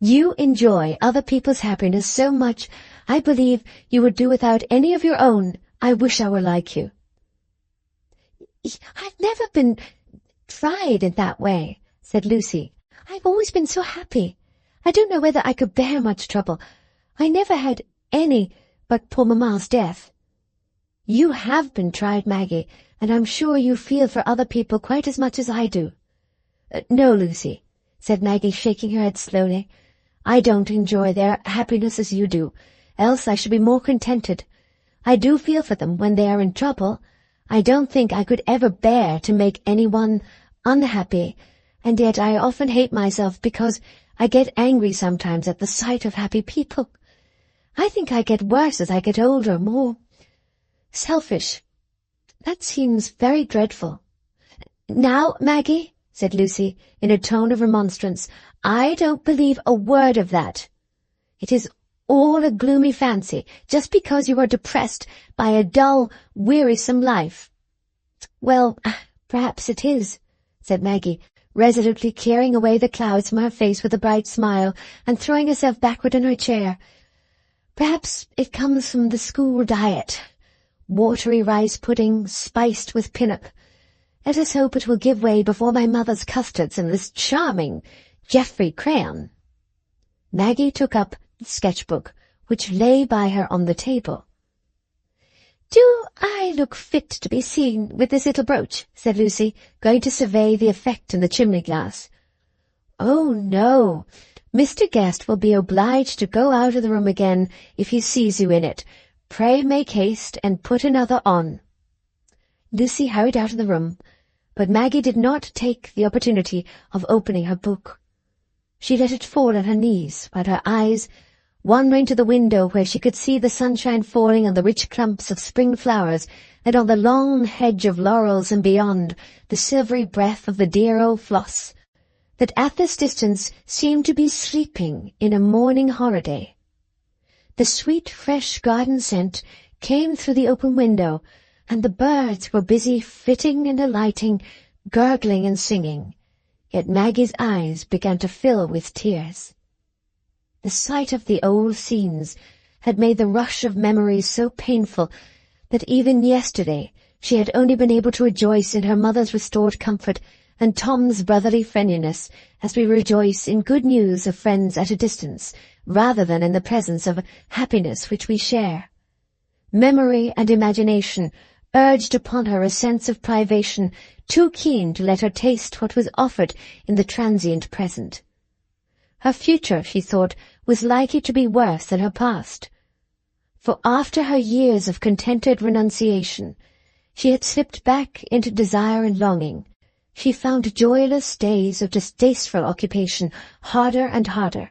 You enjoy other people's happiness so much, I believe you would do without any of your own. I wish I were like you. I've never been tried in that way, said Lucy. I've always been so happy. I don't know whether I could bear much trouble. I never had any but poor Mamma's death. You have been tried, Maggie, and I'm sure you feel for other people quite as much as I do. No, Lucy, said Maggie, shaking her head slowly. I don't enjoy their happiness as you do, else I should be more contented. I do feel for them when they are in trouble. I don't think I could ever bear to make anyone unhappy, and yet I often hate myself because I get angry sometimes at the sight of happy people. I think I get worse as I get older, more selfish. That seems very dreadful. Now, Maggie, said Lucy, in a tone of remonstrance, I don't believe a word of that. It is all a gloomy fancy, just because you are depressed by a dull, wearisome life. Well, perhaps it is, said Maggie, resolutely clearing away the clouds from her face with a bright smile and throwing herself backward in her chair. Perhaps it comes from the school diet. Watery rice pudding spiced with pinnip. Let us hope it will give way before my mother's custards and this charming Geoffrey crayon. Maggie took up the sketchbook, which lay by her on the table. Do I look fit to be seen with this little brooch? Said Lucy, going to survey the effect in the chimney-glass. Oh, no. Mr. Guest will be obliged to go out of the room again if he sees you in it. Pray make haste and put another on. Lucy hurried out of the room, but Maggie did not take the opportunity of opening her book. She let it fall on her knees, while her eyes, wandering to the window where she could see the sunshine falling on the rich clumps of spring flowers and on the long hedge of laurels and beyond the silvery breath of the dear old Floss, that at this distance seemed to be sleeping in a morning holiday. The sweet fresh garden scent came through the open window, and the birds were busy flitting and alighting, gurgling and singing, yet Maggie's eyes began to fill with tears. The sight of the old scenes had made the rush of memories so painful that even yesterday she had only been able to rejoice in her mother's restored comfort and Tom's brotherly friendliness, as we rejoice in good news of friends at a distance, rather than in the presence of happiness which we share. Memory and imagination urged upon her a sense of privation too keen to let her taste what was offered in the transient present. Her future, she thought, was likely to be worse than her past. For after her years of contented renunciation, she had slipped back into desire and longing. She found joyless days of distasteful occupation harder and harder.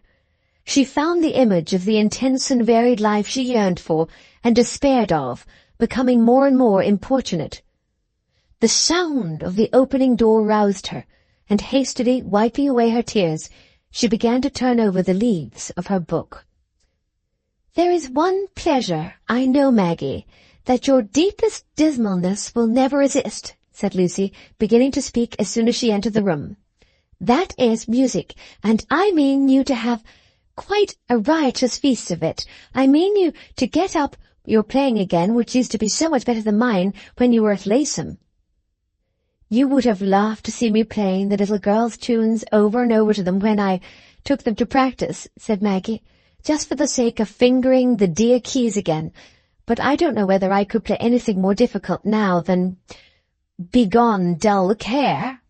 She found the image of the intense and varied life she yearned for and despaired of becoming more and more importunate. The sound of the opening door roused her, and hastily wiping away her tears, she began to turn over the leaves of her book. There is one pleasure, I know, Maggie, that your deepest dismalness will never resist, said Lucy, beginning to speak as soon as she entered the room. That is music, and I mean you to have quite a riotous feast of it. I mean you to get up your playing again, which used to be so much better than mine when you were at Laceham. You would have laughed to see me playing the little girls' tunes over and over to them when I took them to practice, said Maggie, just for the sake of fingering the dear keys again. But I don't know whether I could play anything more difficult now than Begone, Dull Care.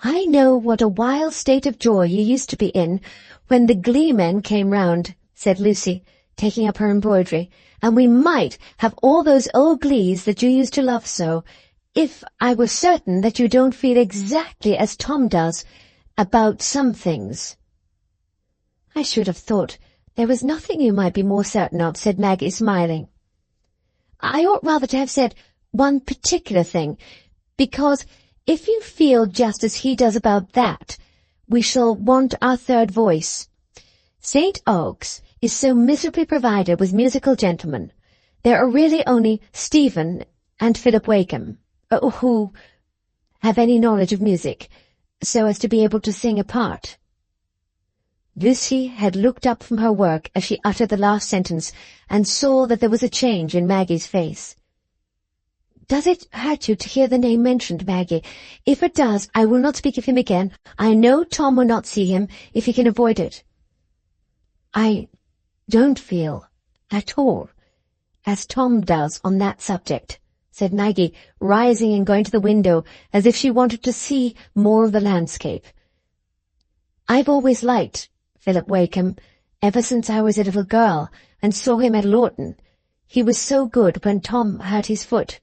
I know what a wild state of joy you used to be in when the glee-men came round, said Lucy, taking up her embroidery, and we might have all those old glees that you used to love so, if I were certain that you don't feel exactly as Tom does about some things." "I should have thought there was nothing you might be more certain of," said Maggie, smiling. "I ought rather to have said one particular thing, because if you feel just as he does about that, we shall want our third voice. St. Ogg's is so miserably provided with musical gentlemen. There are really only Stephen and Philip Wakem, who have any knowledge of music, so as to be able to sing a part." Lucy had looked up from her work as she uttered the last sentence, and saw that there was a change in Maggie's face. "Does it hurt you to hear the name mentioned, Maggie? If it does, I will not speak of him again. I know Tom will not see him, if he can avoid it." "I don't feel at all as Tom does on that subject," said Maggie, rising and going to the window as if she wanted to see more of the landscape. "I've always liked Philip Wakem ever since I was a little girl and saw him at Lawton. He was so good when Tom hurt his foot."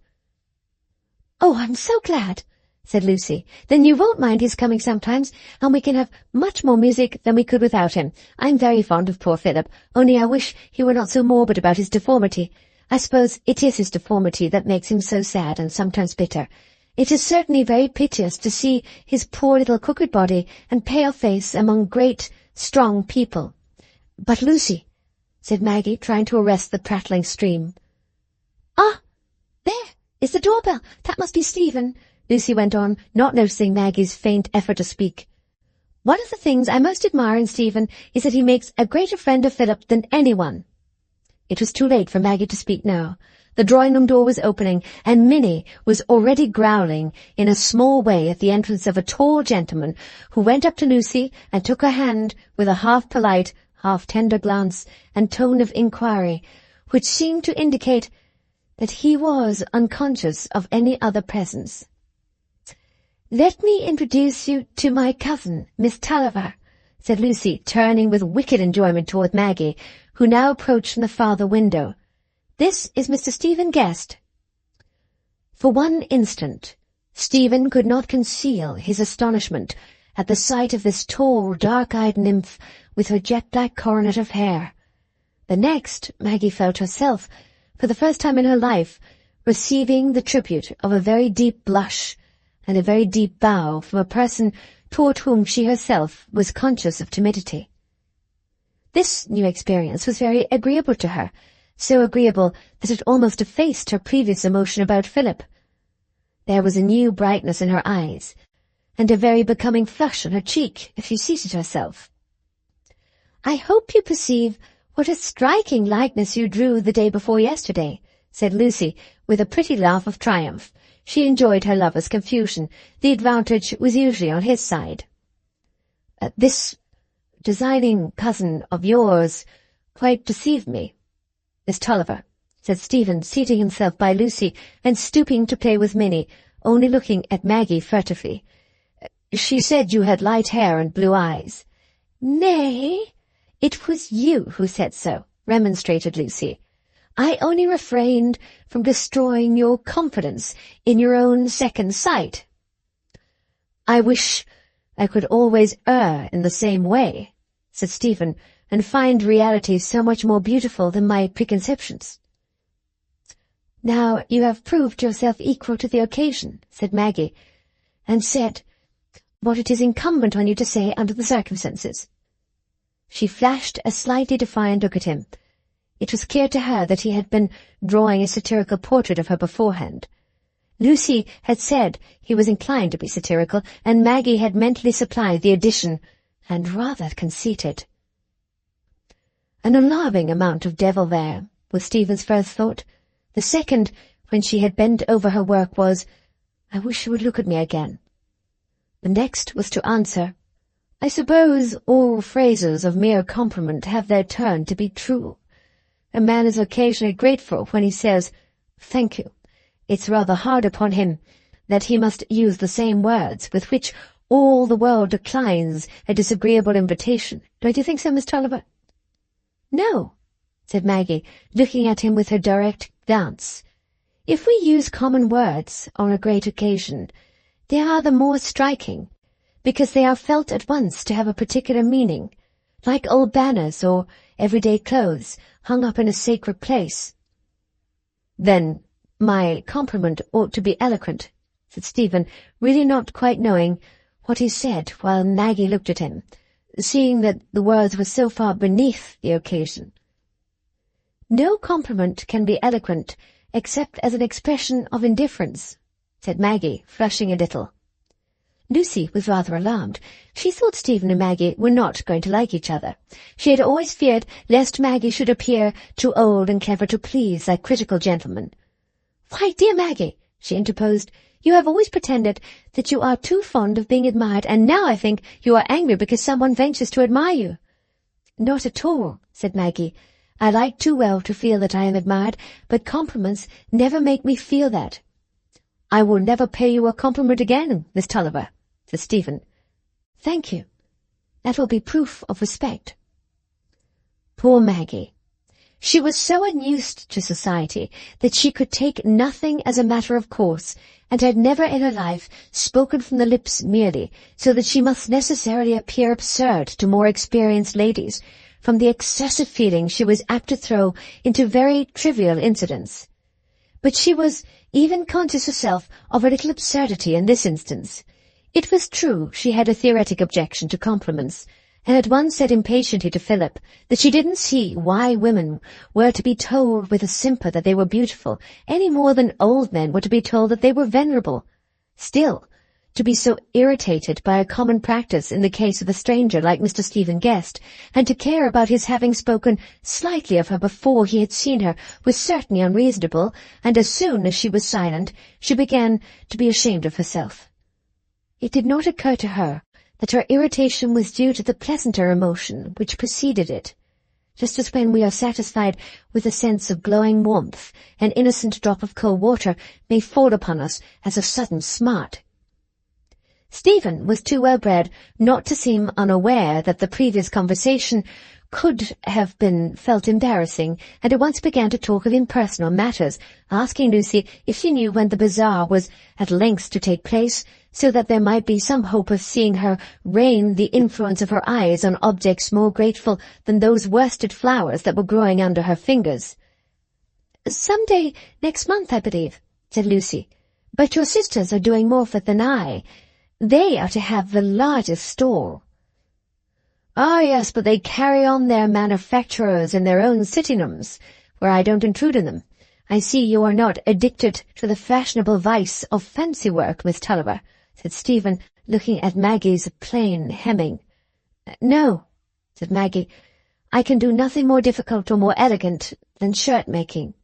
"Oh, I'm so glad," said Lucy. "Then you won't mind his coming sometimes, and we can have much more music than we could without him. I'm very fond of poor Philip, only I wish he were not so morbid about his deformity. I suppose it is his deformity that makes him so sad and sometimes bitter. It is certainly very piteous to see his poor little crooked body and pale face among great, strong people." "But, Lucy," said Maggie, trying to arrest the prattling stream. "Ah, there is the doorbell. That must be Stephen," Lucy went on, not noticing Maggie's faint effort to speak. "One of the things I most admire in Stephen is that he makes a greater friend of Philip than anyone." It was too late for Maggie to speak now. The drawing-room door was opening, and Minnie was already growling in a small way at the entrance of a tall gentleman, who went up to Lucy and took her hand with a half-polite, half-tender glance and tone of inquiry, which seemed to indicate that he was unconscious of any other presence. "Let me introduce you to my cousin, Miss Tulliver," said Lucy, turning with wicked enjoyment toward Maggie, who now approached from the farther window. "This is Mr. Stephen Guest." For one instant, Stephen could not conceal his astonishment at the sight of this tall, dark-eyed nymph with her jet-black coronet of hair. The next, Maggie felt herself, for the first time in her life, receiving the tribute of a very deep blush and a very deep bow from a person toward whom she herself was conscious of timidity. This new experience was very agreeable to her, so agreeable that it almost effaced her previous emotion about Philip. There was a new brightness in her eyes, and a very becoming flush on her cheek as she seated herself. "I hope you perceive what a striking likeness you drew the day before yesterday," said Lucy, with a pretty laugh of triumph. She enjoyed her lover's confusion. The advantage was usually on his side. "This designing cousin of yours quite deceived me, Miss Tulliver," said Stephen, seating himself by Lucy and stooping to play with Minnie, only looking at Maggie furtively. "She said you had light hair and blue eyes." "Nay, it was you who said so," remonstrated Lucy. "I only refrained from destroying your confidence in your own second sight." "I wish I could always err in the same way," said Stephen, "and find reality so much more beautiful than my preconceptions." "Now you have proved yourself equal to the occasion," said Maggie, "and said what it is incumbent on you to say under the circumstances." She flashed a slightly defiant look at him. It was clear to her that he had been drawing a satirical portrait of her beforehand. Lucy had said he was inclined to be satirical, and Maggie had mentally supplied the addition, and rather conceited. An alarming amount of devil there, was Stephen's first thought. The second, when she had bent over her work, was, "I wish she would look at me again." The next was to answer, "I suppose all phrases of mere compliment have their turn to be true. A man is occasionally grateful when he says, 'Thank you.' It's rather hard upon him that he must use the same words with which all the world declines a disagreeable invitation. Don't you think so, Miss Tulliver?" "No," said Maggie, looking at him with her direct glance. "If we use common words on a great occasion, they are the more striking, because they are felt at once to have a particular meaning, like old banners or everyday clothes hung up in a sacred place." "Then my compliment ought to be eloquent," said Stephen, really not quite knowing what he said, while Maggie looked at him, seeing that the words were so far beneath the occasion. "No compliment can be eloquent except as an expression of indifference," said Maggie, flushing a little. Lucy was rather alarmed. She thought Stephen and Maggie were not going to like each other. She had always feared lest Maggie should appear too old and clever to please like critical gentlemen. "Why, dear Maggie," she interposed, "you have always pretended that you are too fond of being admired, and now I think you are angry because someone ventures to admire you." "Not at all," said Maggie. "I like too well to feel that I am admired, but compliments never make me feel that." "I will never pay you a compliment again, Miss Tulliver," said Stephen. "Thank you. That will be proof of respect." Poor Maggie. She was so unused to society that she could take nothing as a matter of course, and had never in her life spoken from the lips merely, so that she must necessarily appear absurd to more experienced ladies, from the excessive feeling she was apt to throw into very trivial incidents. But she was even conscious herself of a little absurdity in this instance. It was true she had a theoretic objection to compliments, and had once said impatiently to Philip that she didn't see why women were to be told with a simper that they were beautiful, any more than old men were to be told that they were venerable. Still, to be so irritated by a common practice in the case of a stranger like Mr. Stephen Guest, and to care about his having spoken slightly of her before he had seen her, was certainly unreasonable, and as soon as she was silent, she began to be ashamed of herself. It did not occur to her that her irritation was due to the pleasanter emotion which preceded it, just as when we are satisfied with a sense of glowing warmth, an innocent drop of cold water may fall upon us as a sudden smart. Stephen was too well-bred not to seem unaware that the previous conversation could have been felt embarrassing, and at once began to talk of impersonal matters, asking Lucy if she knew when the bazaar was at length to take place, so that there might be some hope of seeing her rein the influence of her eyes on objects more grateful than those worsted flowers that were growing under her fingers. "Some day next month, I believe," said Lucy. "But your sisters are doing more for it than I. They are to have the largest stall." "Ah, yes, but they carry on their manufactures in their own sitting-rooms, where I don't intrude in them. I see you are not addicted to the fashionable vice of fancy work, Miss Tulliver," said Stephen, looking at Maggie's plain hemming. "No," said Maggie. "I can do nothing more difficult or more elegant than shirt-making."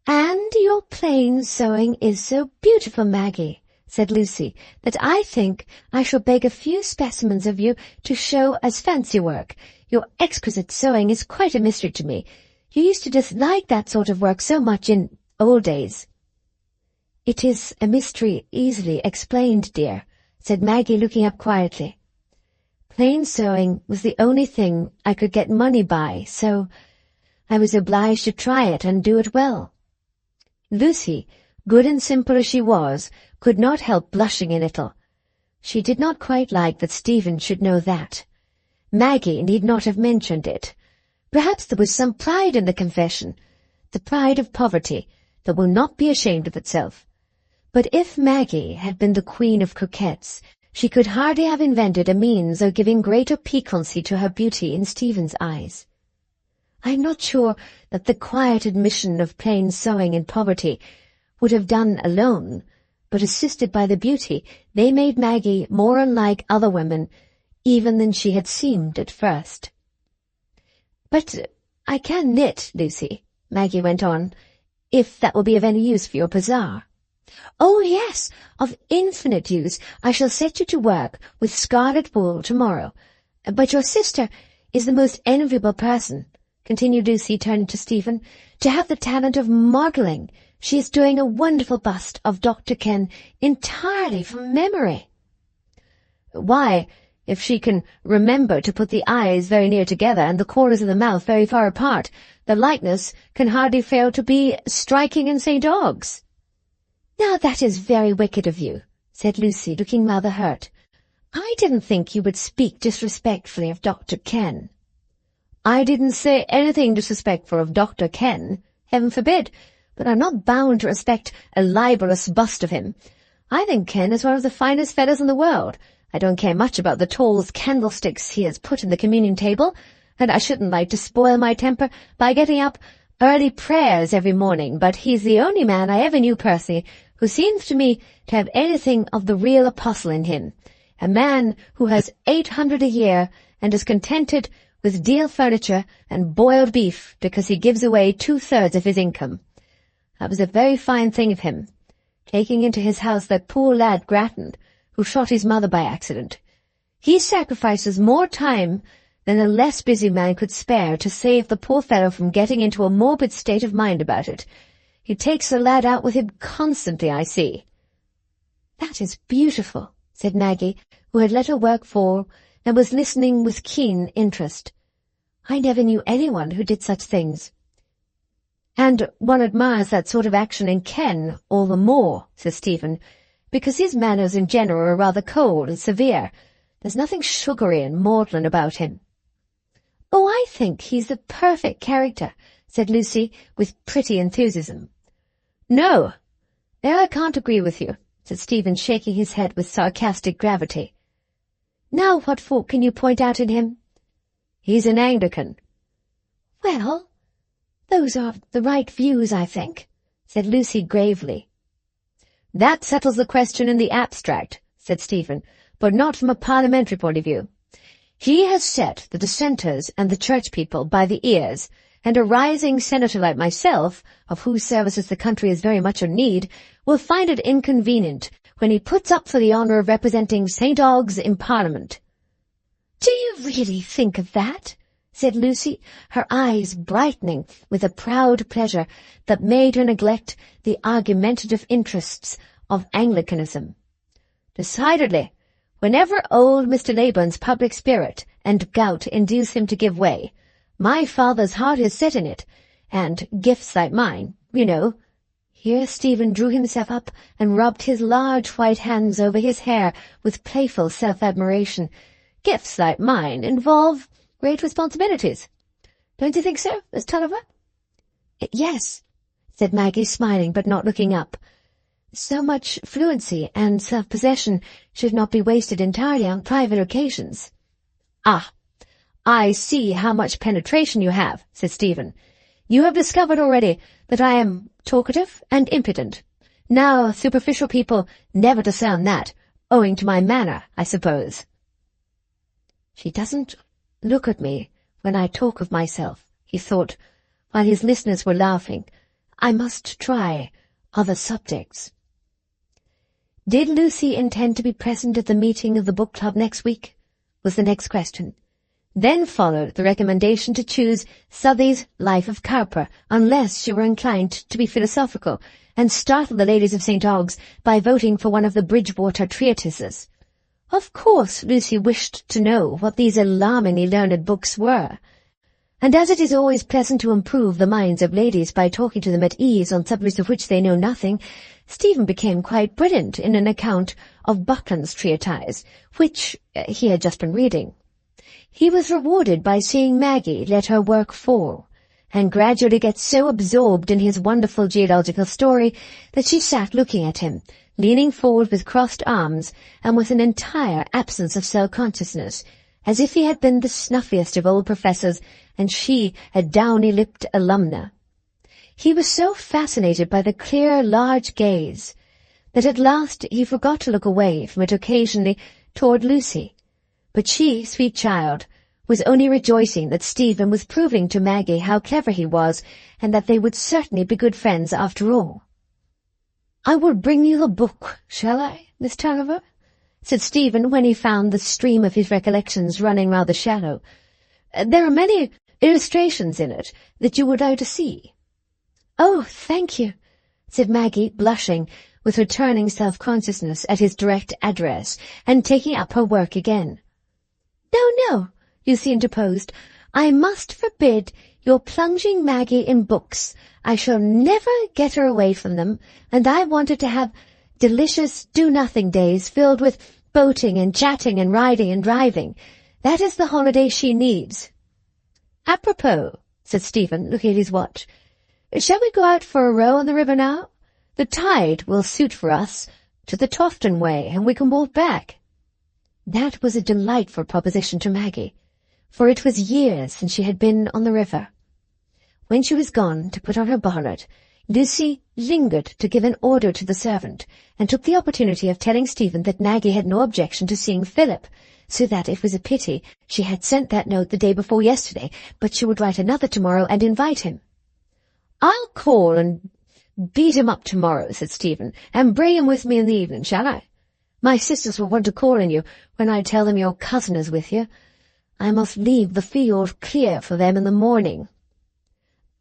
"And your plain sewing is so beautiful, Maggie," said Lucy, "that I think I shall beg a few specimens of you to show as fancy work. Your exquisite sewing is quite a mystery to me. You used to dislike that sort of work so much in old days." "It is a mystery easily explained, dear," said Maggie, looking up quietly. "Plain sewing was the only thing I could get money by, so I was obliged to try it and do it well." Lucy, good and simple as she was, could not help blushing a little. She did not quite like that Stephen should know that. Maggie need not have mentioned it. Perhaps there was some pride in the confession, the pride of poverty, that will not be ashamed of itself. But if Maggie had been the queen of coquettes, she could hardly have invented a means of giving greater piquancy to her beauty in Stephen's eyes. I am not sure that the quiet admission of plain sewing in poverty would have done alone, but assisted by the beauty, they made Maggie more unlike other women even than she had seemed at first. "But I can knit, Lucy," Maggie went on, "if that will be of any use for your bazaar." "Oh, yes, of infinite use. I shall set you to work with scarlet wool tomorrow. But your sister is the most enviable person," continued Lucy, turning to Stephen, "to have the talent of modelling. She is doing a wonderful bust of Dr. Ken entirely from memory." "Why, if she can remember to put the eyes very near together and the corners of the mouth very far apart, the likeness can hardly fail to be striking in St. Aug's." "Now that is very wicked of you," said Lucy, looking rather hurt. "I didn't think you would speak disrespectfully of Dr. Ken." "I didn't say anything disrespectful of Dr. Ken. Heaven forbid, but I'm not bound to respect a libellous bust of him. I think Ken is one of the finest fellows in the world. I don't care much about the tall candlesticks he has put in the communion table, and I shouldn't like to spoil my temper by getting up early prayers every morning, but he's the only man I ever knew personally who seems to me to have anything of the real apostle in him, a man who has 800 a year and is contented with deal furniture and boiled beef because he gives away 2/3 of his income. That was a very fine thing of him, taking into his house that poor lad Grattan, who shot his mother by accident. He sacrifices more time than a less busy man could spare to save the poor fellow from getting into a morbid state of mind about it. He takes the lad out with him constantly, I see." "That is beautiful," said Maggie, who had let her work fall and was listening with keen interest. "I never knew anyone who did such things." "And one admires that sort of action in Ken all the more," said Stephen, "because his manners in general are rather cold and severe. There's nothing sugary and maudlin about him." "Oh, I think he's the perfect character," said Lucy, with pretty enthusiasm. "No, there I can't agree with you," said Stephen, shaking his head with sarcastic gravity. "Now what fault can you point out in him?" "He's an Anglican." "Well, those are the right views, I think," said Lucy gravely. "That settles the question in the abstract," said Stephen, "but not from a parliamentary point of view. He has set the dissenters and the church people by the ears, and a rising senator like myself, of whose services the country is very much in need, will find it inconvenient when he puts up for the honour of representing St. Aug's in Parliament." "Do you really think of that?" said Lucy, her eyes brightening with a proud pleasure that made her neglect the argumentative interests of Anglicanism. "Decidedly. Whenever old Mr. Leyburn's public spirit and gout induce him to give way, my father's heart is set in it, and gifts like mine, you know." Here Stephen drew himself up and rubbed his large white hands over his hair with playful self-admiration. "Gifts like mine involve great responsibilities. Don't you think so, Miss Tulliver?" "Yes," said Maggie, smiling but not looking up. "So much fluency and self-possession should not be wasted entirely on private occasions." "Ah, I see how much penetration you have," said Stephen. "You have discovered already that I am talkative and impudent. Now, superficial people never discern that, owing to my manner, I suppose." "She doesn't look at me when I talk of myself," he thought, while his listeners were laughing. "I must try other subjects." Did Lucy intend to be present at the meeting of the book club next week? Was the next question. Then followed the recommendation to choose Southey's Life of Cowper, unless she were inclined to be philosophical, and startle the ladies of St. Aug's by voting for one of the Bridgewater treatises. Of course Lucy wished to know what these alarmingly learned books were, and as it is always pleasant to improve the minds of ladies by talking to them at ease on subjects of which they know nothing, Stephen became quite brilliant in an account of Buckland's treatise, which he had just been reading. He was rewarded by seeing Maggie let her work fall, and gradually get so absorbed in his wonderful geological story that she sat looking at him, leaning forward with crossed arms and with an entire absence of self-consciousness, as if he had been the snuffiest of old professors and she a downy-lipped alumna. He was so fascinated by the clear, large gaze that at last he forgot to look away from it occasionally toward Lucy. But she, sweet child, was only rejoicing that Stephen was proving to Maggie how clever he was, and that they would certainly be good friends after all. "I will bring you the book, shall I, Miss Tulliver?" said Stephen, when he found the stream of his recollections running rather shallow. "There are many illustrations in it that you would like to see." "Oh, thank you," said Maggie, blushing, with returning self-consciousness at his direct address, and taking up her work again. "No, no," Lucy interposed. "I must forbid your plunging Maggie in books. I shall never get her away from them, and I want her to have delicious do-nothing days filled with boating and chatting and riding and driving. That is the holiday she needs." "Apropos," said Stephen, looking at his watch, "shall we go out for a row on the river now? The tide will suit for us to the Tofton way, and we can walk back." That was a delightful proposition to Maggie, for it was years since she had been on the river. When she was gone to put on her bonnet, Lucy lingered to give an order to the servant, and took the opportunity of telling Stephen that Maggie had no objection to seeing Philip, so that it was a pity she had sent that note the day before yesterday, but she would write another tomorrow and invite him. "I'll call and beat him up tomorrow," said Stephen, "and bring him with me in the evening, shall I? My sisters will want to call on you when I tell them your cousin is with you. I must leave the field clear for them in the morning."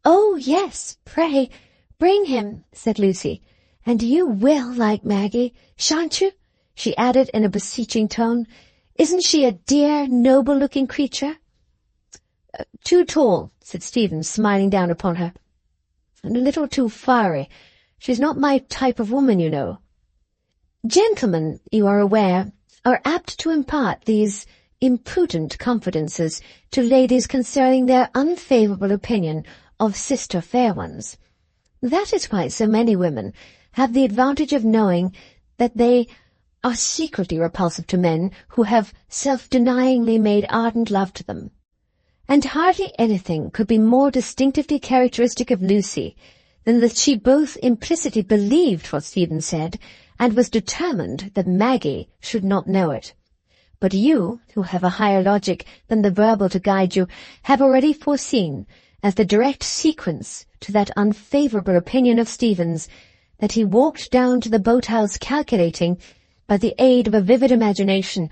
"Oh, yes, pray, bring him," said Lucy. "And you will like Maggie, shan't you?" she added in a beseeching tone. "Isn't she a dear, noble-looking creature?" "Too tall," said Stephen, smiling down upon her, "and a little too fiery. She's not my type of woman, you know." Gentlemen, you are aware, are apt to impart these imprudent confidences to ladies concerning their unfavourable opinion of sister fair ones. That is why so many women have the advantage of knowing that they are secretly repulsive to men who have self-denyingly made ardent love to them. And hardly anything could be more distinctively characteristic of Lucy than that she both implicitly believed what Stephen said and was determined that Maggie should not know it. But you, who have a higher logic than the verbal to guide you, have already foreseen, as the direct sequence to that unfavourable opinion of Stephen's, that he walked down to the boat-house calculating, by the aid of a vivid imagination,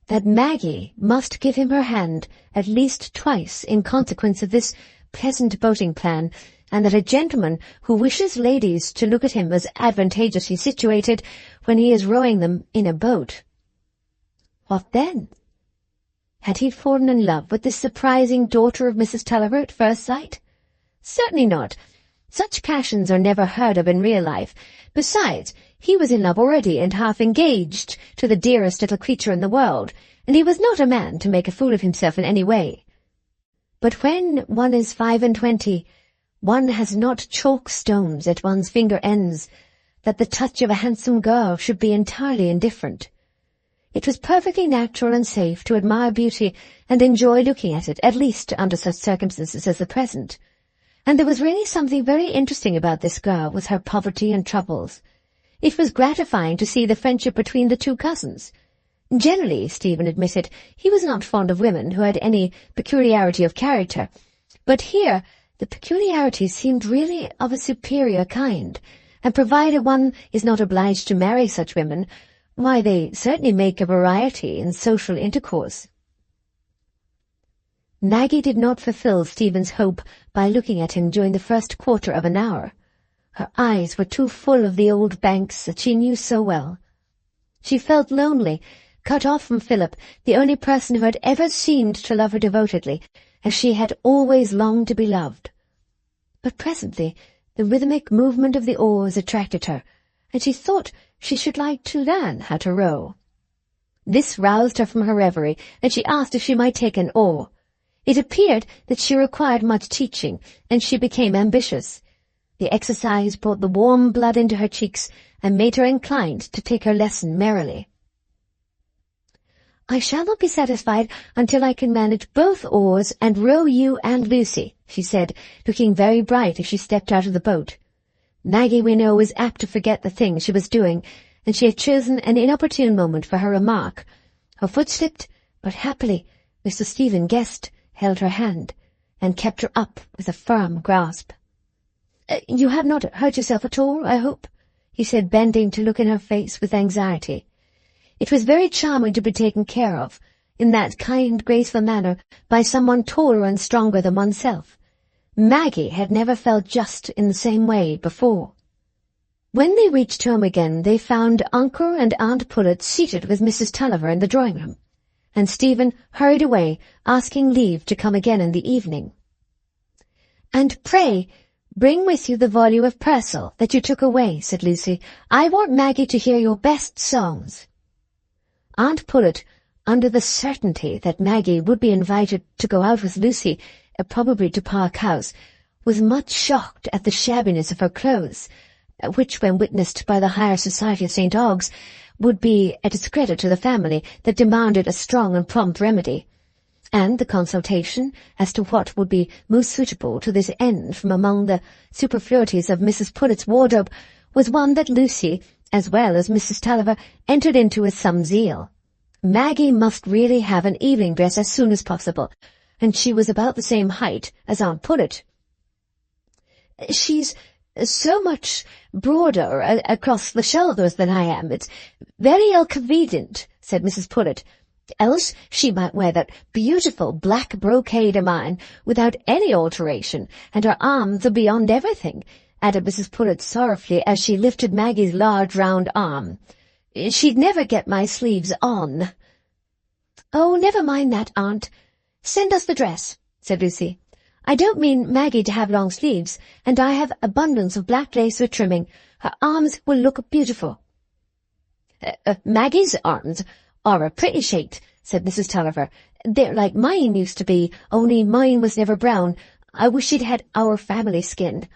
that Maggie must give him her hand at least twice in consequence of this pleasant boating plan, and that a gentleman who wishes ladies to look at him as advantageously situated when he is rowing them in a boat. What then? Had he fallen in love with this surprising daughter of Mrs. Tulliver at first sight? Certainly not. Such passions are never heard of in real life. Besides, he was in love already and half engaged to the dearest little creature in the world, and he was not a man to make a fool of himself in any way. But when one is 25, one has not chalk stones at one's finger ends, that the touch of a handsome girl should be entirely indifferent. It was perfectly natural and safe to admire beauty and enjoy looking at it, at least under such circumstances as the present. And there was really something very interesting about this girl with her poverty and troubles. It was gratifying to see the friendship between the two cousins. Generally, Stephen admitted, he was not fond of women who had any peculiarity of character, but here the peculiarity seemed really of a superior kind, and provided one is not obliged to marry such women, why, they certainly make a variety in social intercourse. Maggie did not fulfill Stephen's hope by looking at him during the first quarter of an hour. Her eyes were too full of the old banks that she knew so well. She felt lonely, cut off from Philip, the only person who had ever seemed to love her devotedly, as she had always longed to be loved. But presently the rhythmic movement of the oars attracted her, and she thought she should like to learn how to row. This roused her from her reverie, and she asked if she might take an oar. It appeared that she required much teaching, and she became ambitious. The exercise brought the warm blood into her cheeks, and made her inclined to take her lesson merrily. "I shall not be satisfied until I can manage both oars and row you and Lucy," she said, looking very bright as she stepped out of the boat. Maggie, we know, was apt to forget the thing she was doing, and she had chosen an inopportune moment for her remark. Her foot slipped, but happily Mr. Stephen Guest held her hand, and kept her up with a firm grasp. "You have not hurt yourself at all, I hope?" he said, bending to look in her face with anxiety. It was very charming to be taken care of, in that kind, graceful manner, by someone taller and stronger than oneself. Maggie had never felt just in the same way before. When they reached home again, they found Uncle and Aunt Pullet seated with Mrs. Tulliver in the drawing-room, and Stephen hurried away, asking leave to come again in the evening. "And pray, bring with you the volume of Purcell that you took away," said Lucy. "I want Maggie to hear your best songs." Aunt Pullet, under the certainty that Maggie would be invited to go out with Lucy, probably to Park House, was much shocked at the shabbiness of her clothes, which, when witnessed by the higher society of St. Ogg's, would be a discredit to the family that demanded a strong and prompt remedy, and the consultation as to what would be most suitable to this end from among the superfluities of Mrs. Pullet's wardrobe was one that Lucy, as well as Mrs. Tulliver, entered into with some zeal. Maggie must really have an evening dress as soon as possible, and she was about the same height as Aunt Pullet. "She's so much broader across the shoulders than I am. It's very inconvenient," said Mrs. Pullet. "Else she might wear that beautiful black brocade of mine without any alteration, and her arms are beyond everything," added Mrs. Pullet sorrowfully as she lifted Maggie's large round arm. "She'd never get my sleeves on." "Oh, never mind that, Aunt. Send us the dress," said Lucy. "I don't mean Maggie to have long sleeves, and I have abundance of black lace with trimming. Her arms will look beautiful." "Maggie's arms are a pretty shade," said Mrs. Tulliver. "They're like mine used to be, only mine was never brown. I wish she'd had our family skin."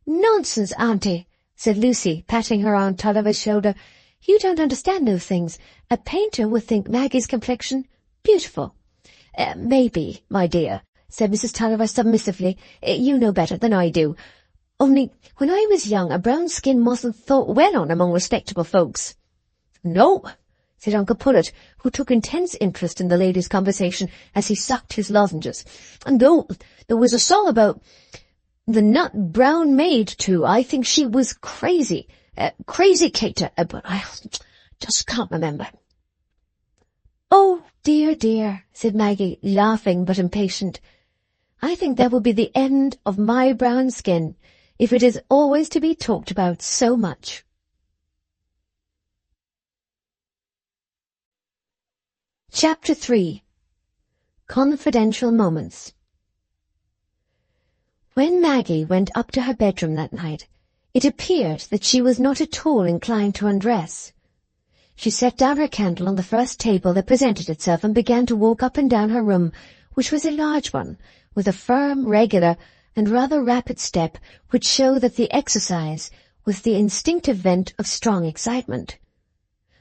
"Nonsense, Auntie," said Lucy, patting her Aunt Tulliver's shoulder. "You don't understand those things. A painter would think Maggie's complexion beautiful." "Maybe, my dear," said Mrs. Tulliver submissively. "You know better than I do. Only, when I was young, a brown skin wasn't thought well on among respectable folks." "No," said Uncle Pullet, who took intense interest in the ladies' conversation as he sucked his lozenges. "No, there was a song about the nut brown maid, too. I think she was crazy. Crazy Kate, but I just can't remember." "Oh, dear, dear," said Maggie, laughing but impatient. "I think that will be the end of my brown skin, if it is always to be talked about so much." Chapter 3. Confidential Moments. When Maggie went up to her bedroom that night, it appeared that she was not at all inclined to undress. She set down her candle on the first table that presented itself and began to walk up and down her room, which was a large one, with a firm, regular, and rather rapid step which showed that the exercise was the instinctive vent of strong excitement.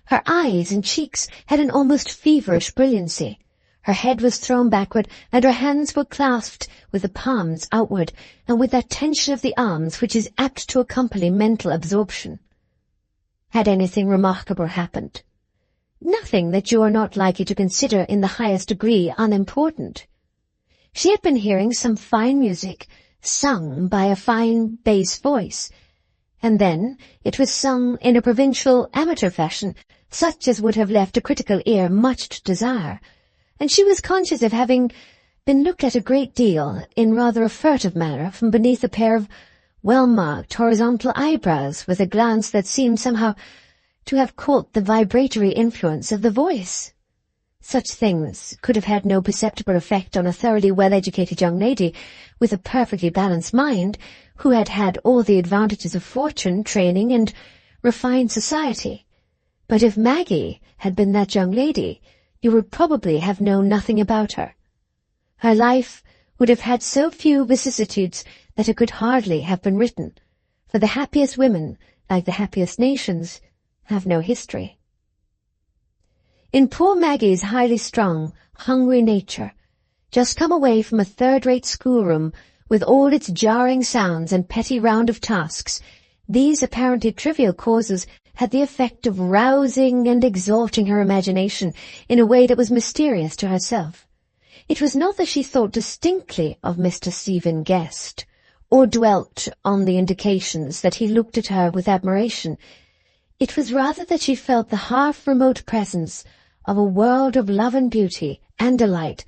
Her eyes and cheeks had an almost feverish brilliancy. Her head was thrown backward, and her hands were clasped with the palms outward, and with that tension of the arms which is apt to accompany mental absorption. Had anything remarkable happened? Nothing that you are not likely to consider in the highest degree unimportant. She had been hearing some fine music, sung by a fine bass voice, and then it was sung in a provincial amateur fashion, such as would have left a critical ear much to desire, and she was conscious of having been looked at a great deal in rather a furtive manner from beneath a pair of well-marked horizontal eyebrows, with a glance that seemed somehow to have caught the vibratory influence of the voice. Such things could have had no perceptible effect on a thoroughly well-educated young lady with a perfectly balanced mind, who had had all the advantages of fortune, training, and refined society. But if Maggie had been that young lady, you would probably have known nothing about her. Her life would have had so few vicissitudes that it could hardly have been written, for the happiest women, like the happiest nations, have no history. In poor Maggie's highly strung, hungry nature, just come away from a third-rate schoolroom with all its jarring sounds and petty round of tasks, these apparently trivial causes had the effect of rousing and exalting her imagination in a way that was mysterious to herself. It was not that she thought distinctly of Mr. Stephen Guest, or dwelt on the indications that he looked at her with admiration. It was rather that she felt the half-remote presence of a world of love and beauty and delight,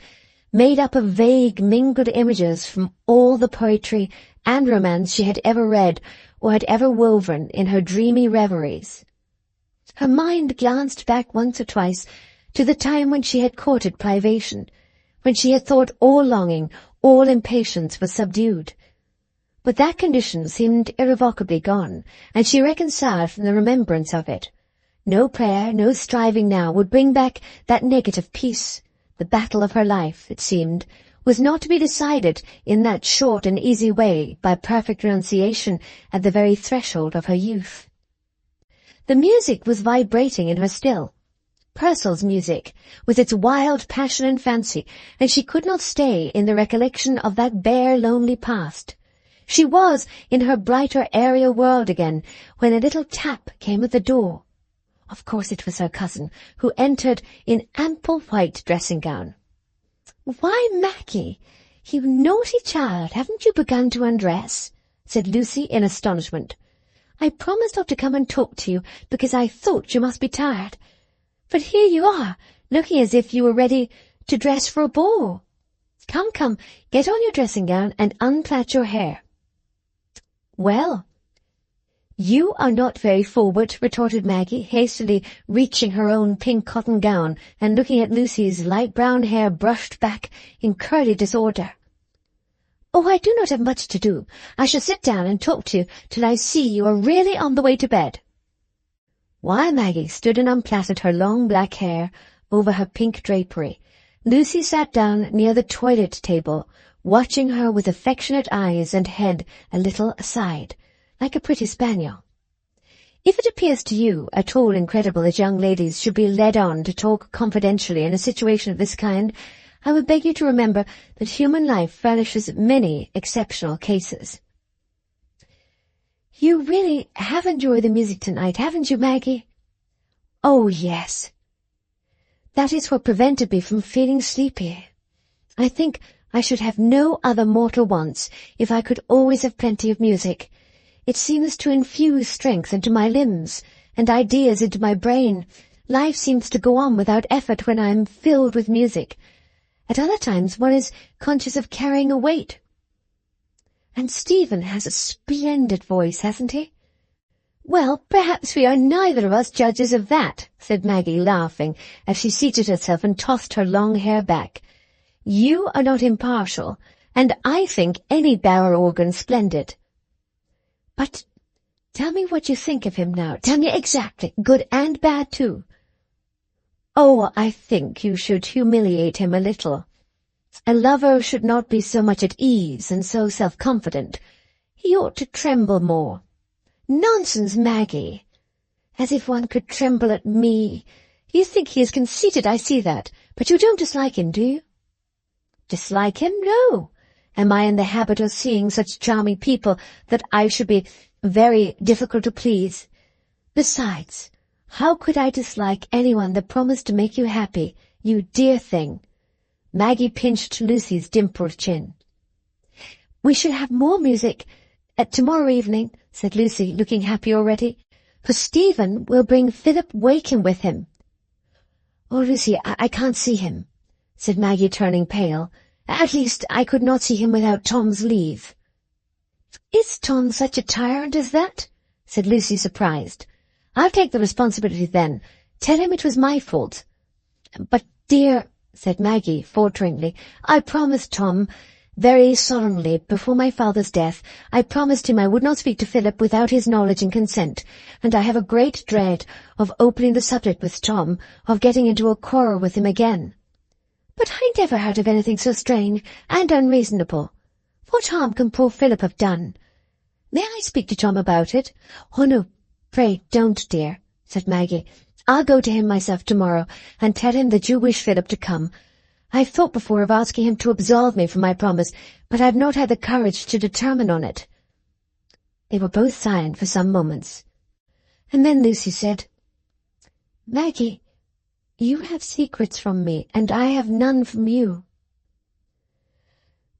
made up of vague mingled images from all the poetry and romance she had ever read or had ever woven in her dreamy reveries. Her mind glanced back once or twice to the time when she had courted privation, when she had thought all longing, all impatience was subdued. But that condition seemed irrevocably gone, and she reconciled from the remembrance of it. No prayer, no striving now would bring back that negative peace. The battle of her life, it seemed, was not to be decided in that short and easy way by perfect renunciation at the very threshold of her youth. The music was vibrating in her still. Purcell's music, with its wild passion and fancy, and she could not stay in the recollection of that bare, lonely past. She was in her brighter, aerial world again, when a little tap came at the door. Of course it was her cousin, who entered in ample white dressing-gown. "Why, Maggie, you naughty child, haven't you begun to undress?" said Lucy in astonishment. "I promised not to come and talk to you, because I thought you must be tired. But here you are, looking as if you were ready to dress for a ball. Come, come, get on your dressing-gown and unplait your hair." "Well, you are not very forward," retorted Maggie, hastily reaching her own pink cotton gown and looking at Lucy's light brown hair brushed back in curly disorder. "Oh, I do not have much to do. I shall sit down and talk to you till I see you are really on the way to bed." While Maggie stood and unplaited her long black hair over her pink drapery, Lucy sat down near the toilet table, watching her with affectionate eyes and head a little aside, like a pretty spaniel. If it appears to you at all incredible that young ladies should be led on to talk confidentially in a situation of this kind, I would beg you to remember that human life furnishes many exceptional cases. "You really have enjoyed the music tonight, haven't you, Maggie?" "Oh, yes. That is what prevented me from feeling sleepy. I think I should have no other mortal wants if I could always have plenty of music. It seems to infuse strength into my limbs and ideas into my brain. Life seems to go on without effort when I am filled with music. At other times one is conscious of carrying a weight. And Stephen has a splendid voice, hasn't he?" "Well, perhaps we are neither of us judges of that," said Maggie, laughing, as she seated herself and tossed her long hair back. "You are not impartial, and I think any barrel organ splendid. But tell me what you think of him now. Tell me exactly, good and bad too." "Oh, I think you should humiliate him a little. A lover should not be so much at ease and so self-confident. He ought to tremble more." "Nonsense, Maggie. As if one could tremble at me. You think he is conceited, I see that. But you don't dislike him, do you?" "Dislike him? No. Am I in the habit of seeing such charming people that I should be very difficult to please? Besides, how could I dislike anyone that promised to make you happy, you dear thing?" Maggie pinched Lucy's dimpled chin. "We shall have more music tomorrow evening," said Lucy, looking happy already, "for Stephen will bring Philip Wakem with him." "Oh, Lucy, I can't see him," said Maggie, turning pale. "At least, I could not see him without Tom's leave." "Is Tom such a tyrant as that?" said Lucy, surprised. "I'll take the responsibility then. Tell him it was my fault." "But, dear," said Maggie, falteringly, "I promised Tom very solemnly before my father's death. I promised him I would not speak to Philip without his knowledge and consent, and I have a great dread of opening the subject with Tom, of getting into a quarrel with him again." "But I never heard of anything so strange and unreasonable. What harm can poor Philip have done? May I speak to Tom about it?" "Oh, no, pray don't, dear," said Maggie. "I'll go to him myself tomorrow and tell him that you wish Philip to come. I've thought before of asking him to absolve me from my promise, but I've not had the courage to determine on it." They were both silent for some moments, and then Lucy said, "Maggie, you have secrets from me, and I have none from you."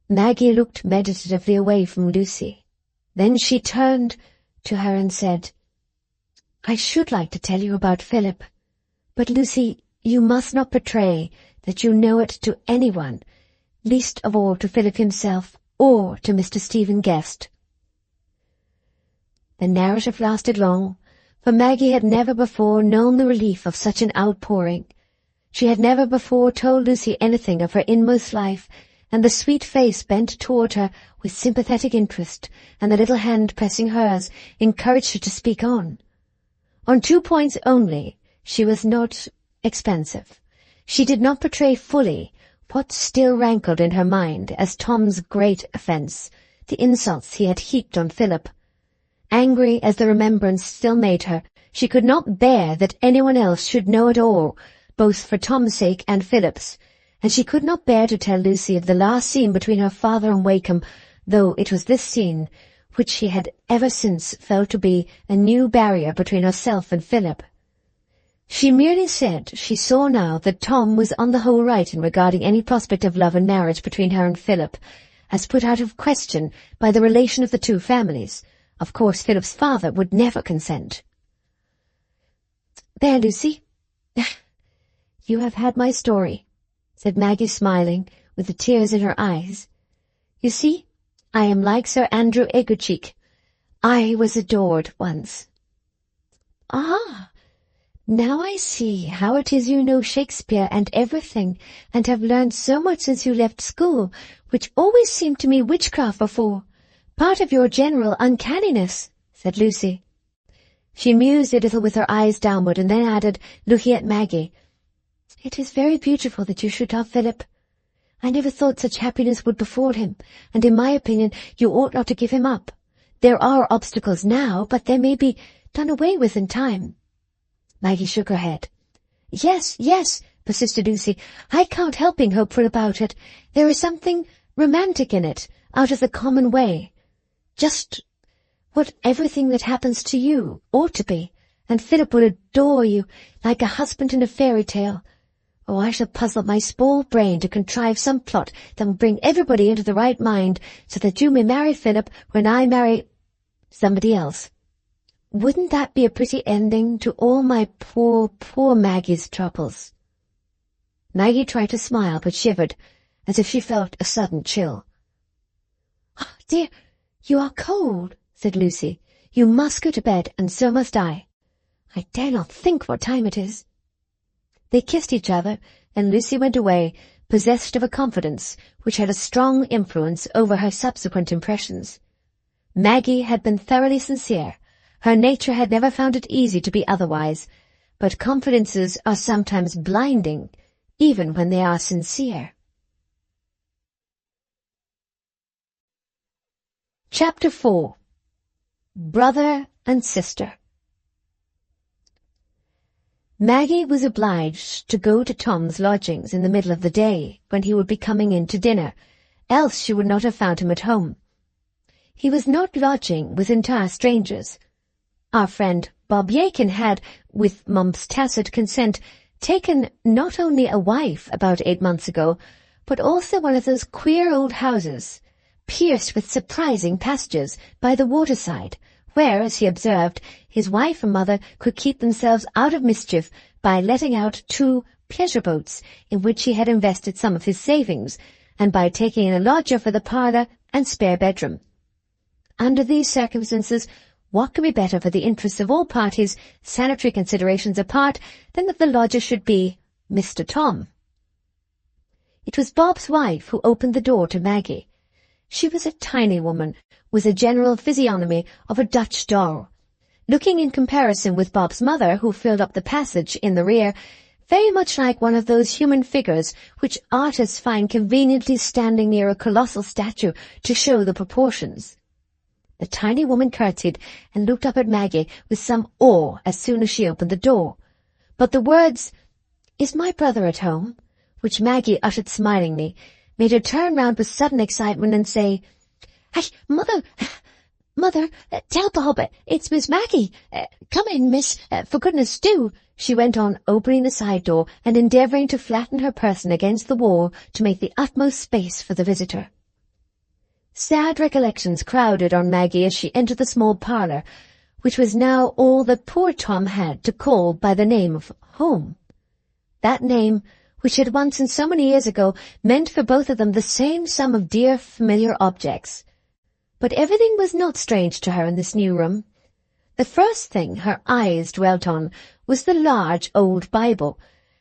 Maggie looked meditatively away from Lucy. Then she turned to her and said, "I should like to tell you about Philip, but Lucy, you must not betray that you know it to anyone, least of all to Philip himself or to Mr. Stephen Guest." The narrative lasted long, for Maggie had never before known the relief of such an outpouring. She had never before told Lucy anything of her inmost life, and the sweet face bent toward her with sympathetic interest, and the little hand pressing hers encouraged her to speak on. On 2 points only she was not expansive. She did not portray fully what still rankled in her mind as Tom's great offence, the insults he had heaped on Philip. Angry as the remembrance still made her, she could not bear that anyone else should know it all, both for Tom's sake and Philip's, and she could not bear to tell Lucy of the last scene between her father and Wakem, though it was this scene which she had ever since felt to be a new barrier between herself and Philip. She merely said she saw now that Tom was on the whole right in regarding any prospect of love and marriage between her and Philip, as put out of question by the relation of the two families. Of course Philip's father would never consent. "There, Lucy, you have had my story," said Maggie, smiling, with the tears in her eyes. "You see, I am like Sir Andrew Aguecheek. I was adored once." "Ah, now I see how it is you know Shakespeare and everything, and have learned so much since you left school, which always seemed to me witchcraft before. Part of your general uncanniness," said Lucy. She mused a little with her eyes downward, and then added, looking at Maggie, "It is very beautiful that you should love Philip. I never thought such happiness would befall him, and in my opinion you ought not to give him up. There are obstacles now, but they may be done away with in time." Maggie shook her head. Yes, persisted Lucy. "I can't help being hopeful about it. There is something romantic in it, out of the common way. Just what everything that happens to you ought to be, and Philip will adore you like a husband in a fairy tale. Oh, I shall puzzle my small brain to contrive some plot that will bring everybody into the right mind, so that you may marry Philip when I marry somebody else. Wouldn't that be a pretty ending to all my poor Maggie's troubles?" Maggie tried to smile, but shivered, as if she felt a sudden chill. "Oh, dear, you are cold," said Lucy. "You must go to bed, and so must I. I dare not think what time it is." They kissed each other, and Lucy went away, possessed of a confidence which had a strong influence over her subsequent impressions. Maggie had been thoroughly sincere. Her nature had never found it easy to be otherwise, but confidences are sometimes blinding, even when they are sincere. Chapter 4. Brother and Sister. Maggie was obliged to go to Tom's lodgings in the middle of the day, when he would be coming in to dinner, else she would not have found him at home. He was not lodging with entire strangers. Our friend Bob Yakin had, with Mum's tacit consent, taken not only a wife about 8 months ago, but also one of those queer old houses, pierced with surprising passages, by the waterside, where, as he observed, his wife and mother could keep themselves out of mischief by letting out 2 pleasure boats in which he had invested some of his savings, and by taking in a lodger for the parlour and spare bedroom. Under these circumstances, what could be better for the interests of all parties, sanitary considerations apart, than that the lodger should be Mr. Tom? It was Bob's wife who opened the door to Maggie. She was a tiny woman, with a general physiognomy of a Dutch doll, looking in comparison with Bob's mother, who filled up the passage in the rear, very much like one of those human figures which artists find conveniently standing near a colossal statue to show the proportions. The tiny woman curtsied and looked up at Maggie with some awe as soon as she opened the door. But the words, "Is my brother at home?" which Maggie uttered smilingly, made her turn round with sudden excitement and say, "Hey, Mother, tell Bob, it's Miss Maggie. Come in, miss, for goodness do," she went on, opening the side door and endeavouring to flatten her person against the wall to make the utmost space for the visitor. Sad recollections crowded on Maggie as she entered the small parlour, which was now all that poor Tom had to call by the name of home. That name, which had once and so many years ago meant for both of them the same sum of dear familiar objects. But everything was not strange to her in this new room. The first thing her eyes dwelt on was the large old Bible,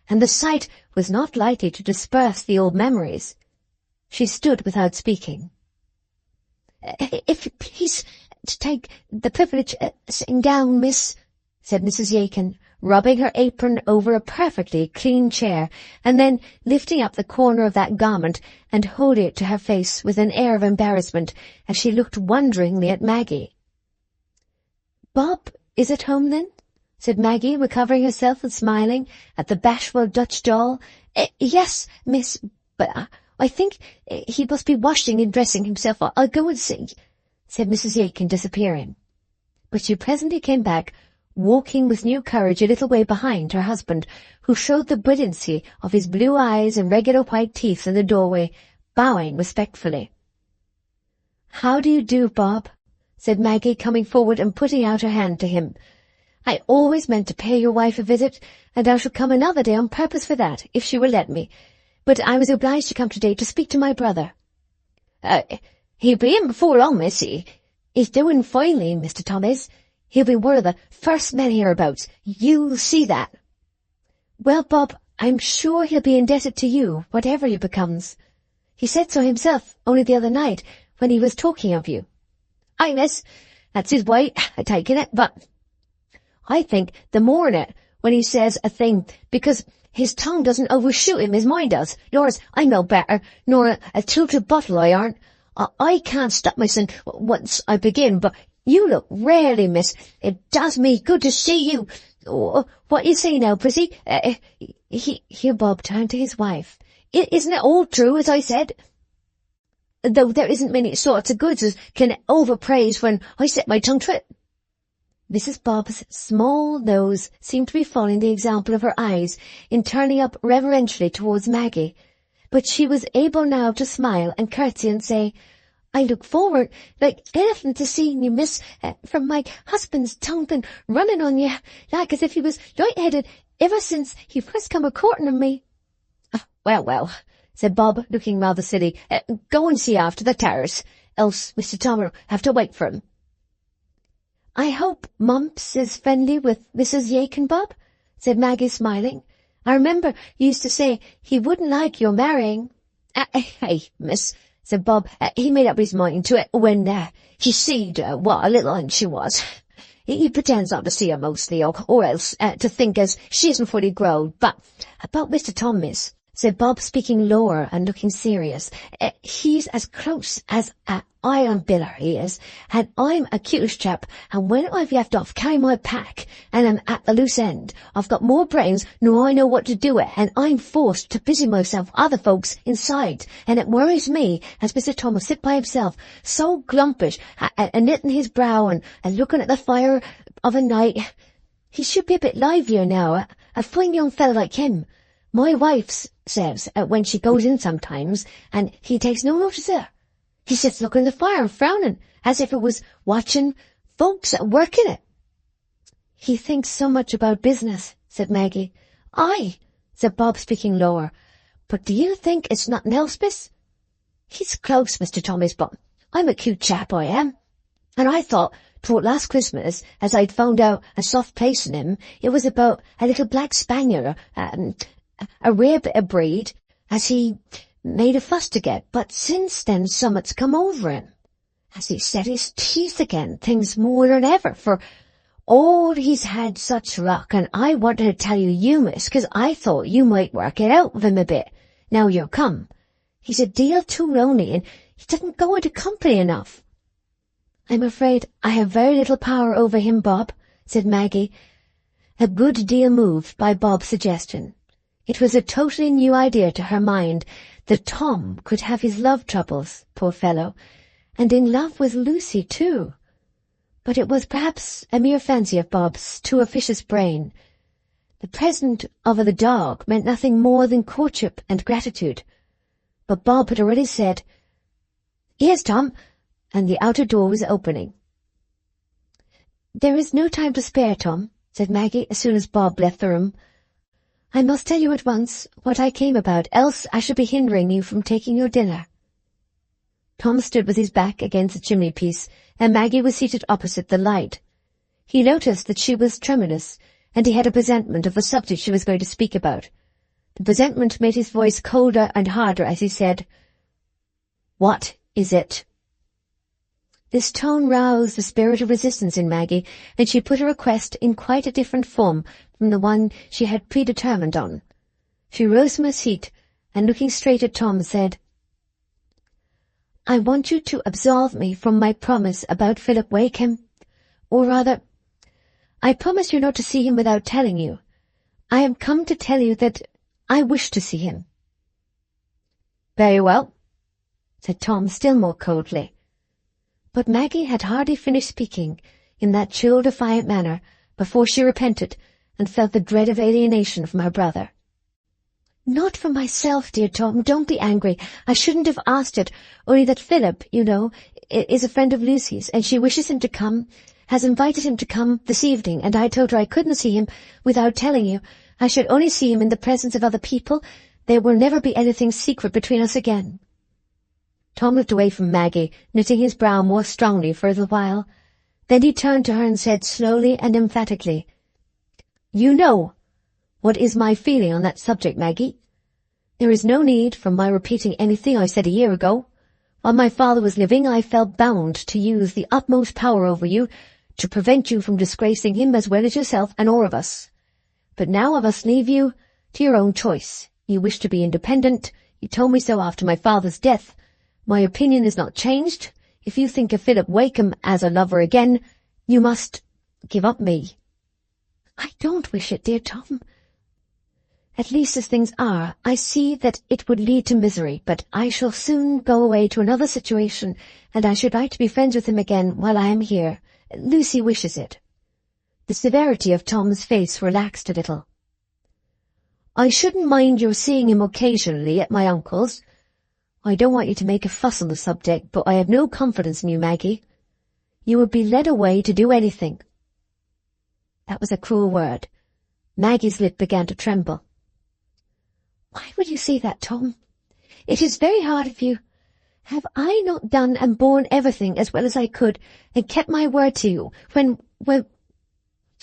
and the sight was not likely to disperse the old memories. She stood without speaking. "If you please to take the privilege of sitting down, miss," said Mrs. Yaikin, rubbing her apron over a perfectly clean chair, and then lifting up the corner of that garment and holding it to her face with an air of embarrassment as she looked wonderingly at Maggie. "Bob is at home, then?" said Maggie, recovering herself and smiling at the bashful Dutch doll. "Yes, miss, but I think he must be washing and dressing himself. I'll go and see," said Mrs. Yaikin, disappearing. But she presently came back, walking with new courage a little way behind her husband, who showed the brilliancy of his blue eyes and regular white teeth in the doorway, bowing respectfully. "How do you do, Bob?" said Maggie, coming forward and putting out her hand to him. "I always meant to pay your wife a visit, and I shall come another day on purpose for that, if she will let me. But I was obliged to come today to speak to my brother." "He'll be in before long, missy. He's doing finely, Mr. Tom is. He'll be one of the first men hereabouts. You'll see that." "Well, Bob, I'm sure he'll be indebted to you, whatever he becomes. He said so himself only the other night, when he was talking of you." "Aye, miss, that's his way, I taken it, but I think the more in it when he says a thing, because his tongue doesn't overshoot him as mine does, nor as I'm no better, nor a tilted bottle I aren't. I can't stop myself once I begin, but you look rarely, miss. It does me good to see you. What you say now, Prissy?" Here Bob turned to his wife. "Isn't it all true, as I said? Though there isn't many sorts of goods as can overpraise when I set my tongue to it." Mrs. Bob's small nose seemed to be following the example of her eyes in turning up reverentially towards Maggie, but she was able now to smile and curtsy and say, "I look forward like anything to seeing you, miss, from my husband's tongue been running on you, like as if he was light-headed ever since he first come a-courting of me." Well, said Bob, looking rather silly. "Go and see after the terrace, else Mr. Tom'll have to wait for him." "I hope Mumps is friendly with Mrs. Yaikin, Bob," said Maggie, smiling. "I remember you used to say he wouldn't like your marrying." Hey, miss," said Bob, "he made up his mind to it when he seed what a little aunt she was. He pretends not to see her mostly, or else to think as she isn't fully grown. But about Mr. Tom, miss," said Bob, speaking lower and looking serious, "he's as close as a iron biller, he is, and I'm a cutish chap, and when I've left off carrying my pack, and I'm at the loose end, I've got more brains nor I know what to do with, and I'm forced to busy myself with other folks inside, and it worries me as Mr. Tom will sit by himself, so glumpish, and knitting his brow, and looking at the fire of a night. He should be a bit livelier now, a fine young fellow like him. My wife says when she goes in sometimes, and he takes no notice of her, he sits looking at the fire and frowning, as if it was watching folks at work in it." "He thinks so much about business," said Maggie. "Aye," said Bob, speaking lower. "But do you think it's nothing else, miss? He's close, Mr. Thomas, but I'm a cute chap, I am. And I thought, toward last Christmas, as I'd found out a soft place in him, it was about a little black spaniel, a rare bit of breed, as he made a fuss to get, but since then summat's come over him. As he set his teeth again, things more than ever, for he's had such luck, and I wanted to tell you, miss, 'cause I thought you might work it out with him a bit, now you're come. He's a deal too lonely, and he doesn't go into company enough." "I'm afraid I have very little power over him, Bob," said Maggie, a good deal moved by Bob's suggestion. It was a totally new idea to her mind that Tom could have his love troubles, poor fellow, and in love with Lucy too. But it was perhaps a mere fancy of Bob's too officious brain. The present of the dog meant nothing more than courtship and gratitude. But Bob had already said, "Here's Tom," and the outer door was opening. "There is no time to spare, Tom," said Maggie, as soon as Bob left the room. "I must tell you at once what I came about, else I should be hindering you from taking your dinner." Tom stood with his back against the chimney-piece, and Maggie was seated opposite the light. He noticed that she was tremulous, and he had a presentiment of the subject she was going to speak about. The resentment made his voice colder and harder as he said, "What is it?" This tone roused the spirit of resistance in Maggie, and she put her request in quite a different form from the one she had predetermined on. She rose from her seat, and looking straight at Tom, said, "I want you to absolve me from my promise about Philip Wakem. Or rather, I promise you not to see him without telling you. I have come to tell you that I wish to see him." "Very well," said Tom still more coldly. But Maggie had hardly finished speaking in that chill, defiant manner before she repented and felt the dread of alienation from her brother. "Not for myself, dear Tom, don't be angry. I shouldn't have asked it, only that Philip, you know, is a friend of Lucy's, and she wishes him to come, has invited him to come this evening, and I told her I couldn't see him without telling you. I should only see him in the presence of other people. There will never be anything secret between us again." Tom looked away from Maggie, knitting his brow more strongly for a little while. Then he turned to her and said slowly and emphatically, "You know what is my feeling on that subject, Maggie. There is no need for my repeating anything I said a year ago. While my father was living, I felt bound to use the utmost power over you to prevent you from disgracing him as well as yourself and all of us. But now I must leave you to your own choice. You wish to be independent. You told me so after my father's death. My opinion is not changed. If you think of Philip Wakem as a lover again, you must give up me." "I don't wish it, dear Tom. At least as things are, I see that it would lead to misery, but I shall soon go away to another situation, and I should like to be friends with him again while I am here. Lucy wishes it." The severity of Tom's face relaxed a little. "I shouldn't mind your seeing him occasionally at my uncle's. I don't want you to make a fuss on the subject, but I have no confidence in you, Maggie. You would be led away to do anything." That was a cruel word. Maggie's lip began to tremble. "Why would you say that, Tom? It is very hard of you. Have I not done and borne everything as well as I could, and kept my word to you, when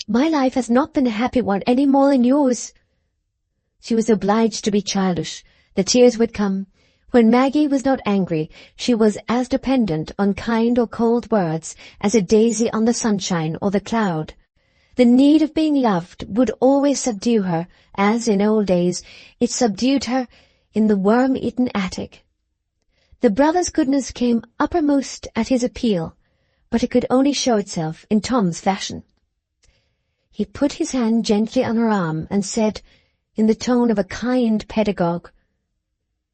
my life has not been a happy one any more than yours?" She was obliged to be childish. The tears would come. When Maggie was not angry, she was as dependent on kind or cold words as a daisy on the sunshine or the cloud. The need of being loved would always subdue her, as in old days it subdued her in the worm-eaten attic. The brother's goodness came uppermost at his appeal, but it could only show itself in Tom's fashion. He put his hand gently on her arm and said, in the tone of a kind pedagogue,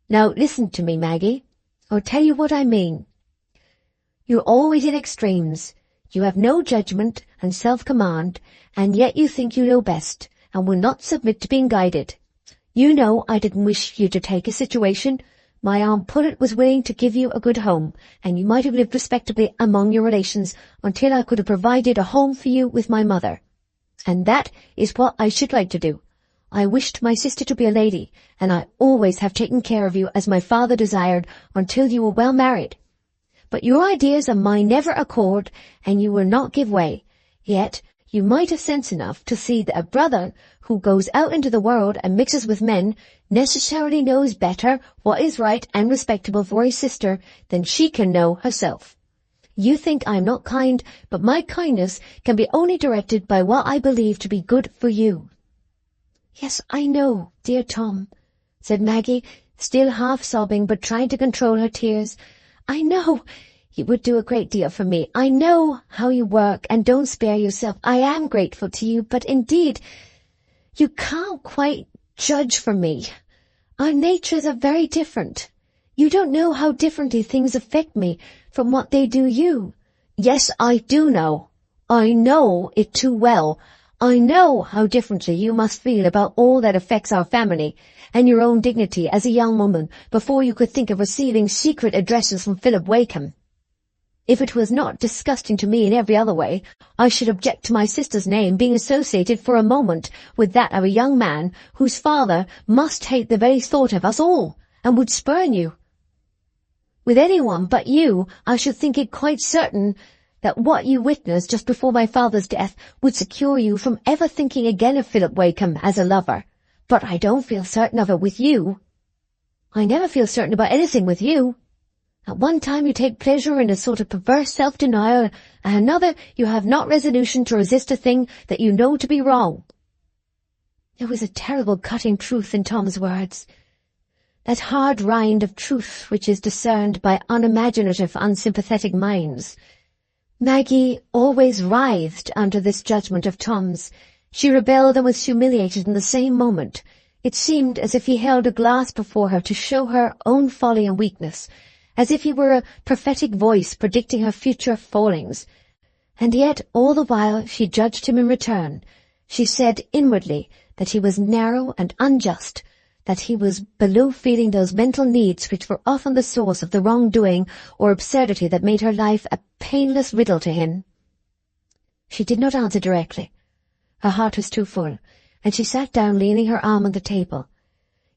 "Now listen to me, Maggie. I'll tell you what I mean. You're always in extremes. You have no judgment and self-command, and yet you think you know best, and will not submit to being guided. You know I didn't wish you to take a situation. My Aunt Pullet was willing to give you a good home, and you might have lived respectably among your relations until I could have provided a home for you with my mother. And that is what I should like to do. I wished my sister to be a lady, and I always have taken care of you as my father desired until you were well married. But your ideas and mine never accord, and you will not give way. Yet you might have sense enough to see that a brother who goes out into the world and mixes with men necessarily knows better what is right and respectable for his sister than she can know herself. You think I am not kind, but my kindness can be only directed by what I believe to be good for you." "Yes, I know, dear Tom," said Maggie, still half sobbing but trying to control her tears. "I know you would do a great deal for me. I know how you work and don't spare yourself. I am grateful to you, but indeed, you can't quite judge for me. Our natures are very different. You don't know how differently things affect me from what they do you." "Yes, I do know. I know it too well. I know how differently you must feel about all that affects our family and your own dignity as a young woman before you could think of receiving secret addresses from Philip Wakem. If it was not disgusting to me in every other way, I should object to my sister's name being associated for a moment with that of a young man whose father must hate the very thought of us all, and would spurn you. With anyone but you, I should think it quite certain that what you witnessed just before my father's death would secure you from ever thinking again of Philip Wakem as a lover. But I don't feel certain of it with you. I never feel certain about anything with you. At one time you take pleasure in a sort of perverse self-denial, and another you have not resolution to resist a thing that you know to be wrong." There was a terrible cutting truth in Tom's words. That hard rind of truth which is discerned by unimaginative, unsympathetic minds. Maggie always writhed under this judgment of Tom's. She rebelled and was humiliated in the same moment. It seemed as if he held a glass before her to show her own folly and weakness, as if he were a prophetic voice predicting her future fallings. And yet all the while she judged him in return. She said inwardly that he was narrow and unjust, that he was below feeling those mental needs which were often the source of the wrongdoing or absurdity that made her life a painless riddle to him. She did not answer directly. Her heart was too full, and she sat down leaning her arm on the table.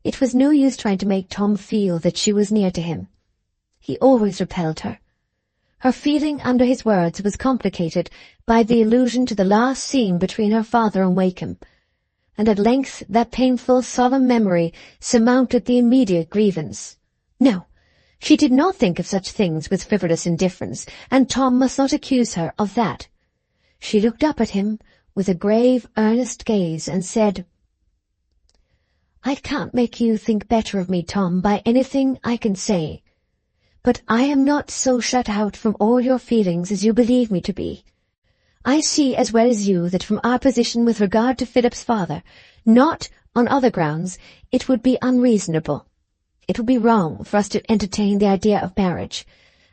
It was no use trying to make Tom feel that she was near to him. He always repelled her. Her feeling under his words was complicated by the allusion to the last scene between her father and Wakem, and at length that painful, solemn memory surmounted the immediate grievance. No, she did not think of such things with frivolous indifference, and Tom must not accuse her of that. She looked up at him with a grave, earnest gaze, and said, "I can't make you think better of me, Tom, by anything I can say. But I am not so shut out from all your feelings as you believe me to be. I see as well as you that from our position with regard to Philip's father, not on other grounds, it would be unreasonable. It would be wrong for us to entertain the idea of marriage,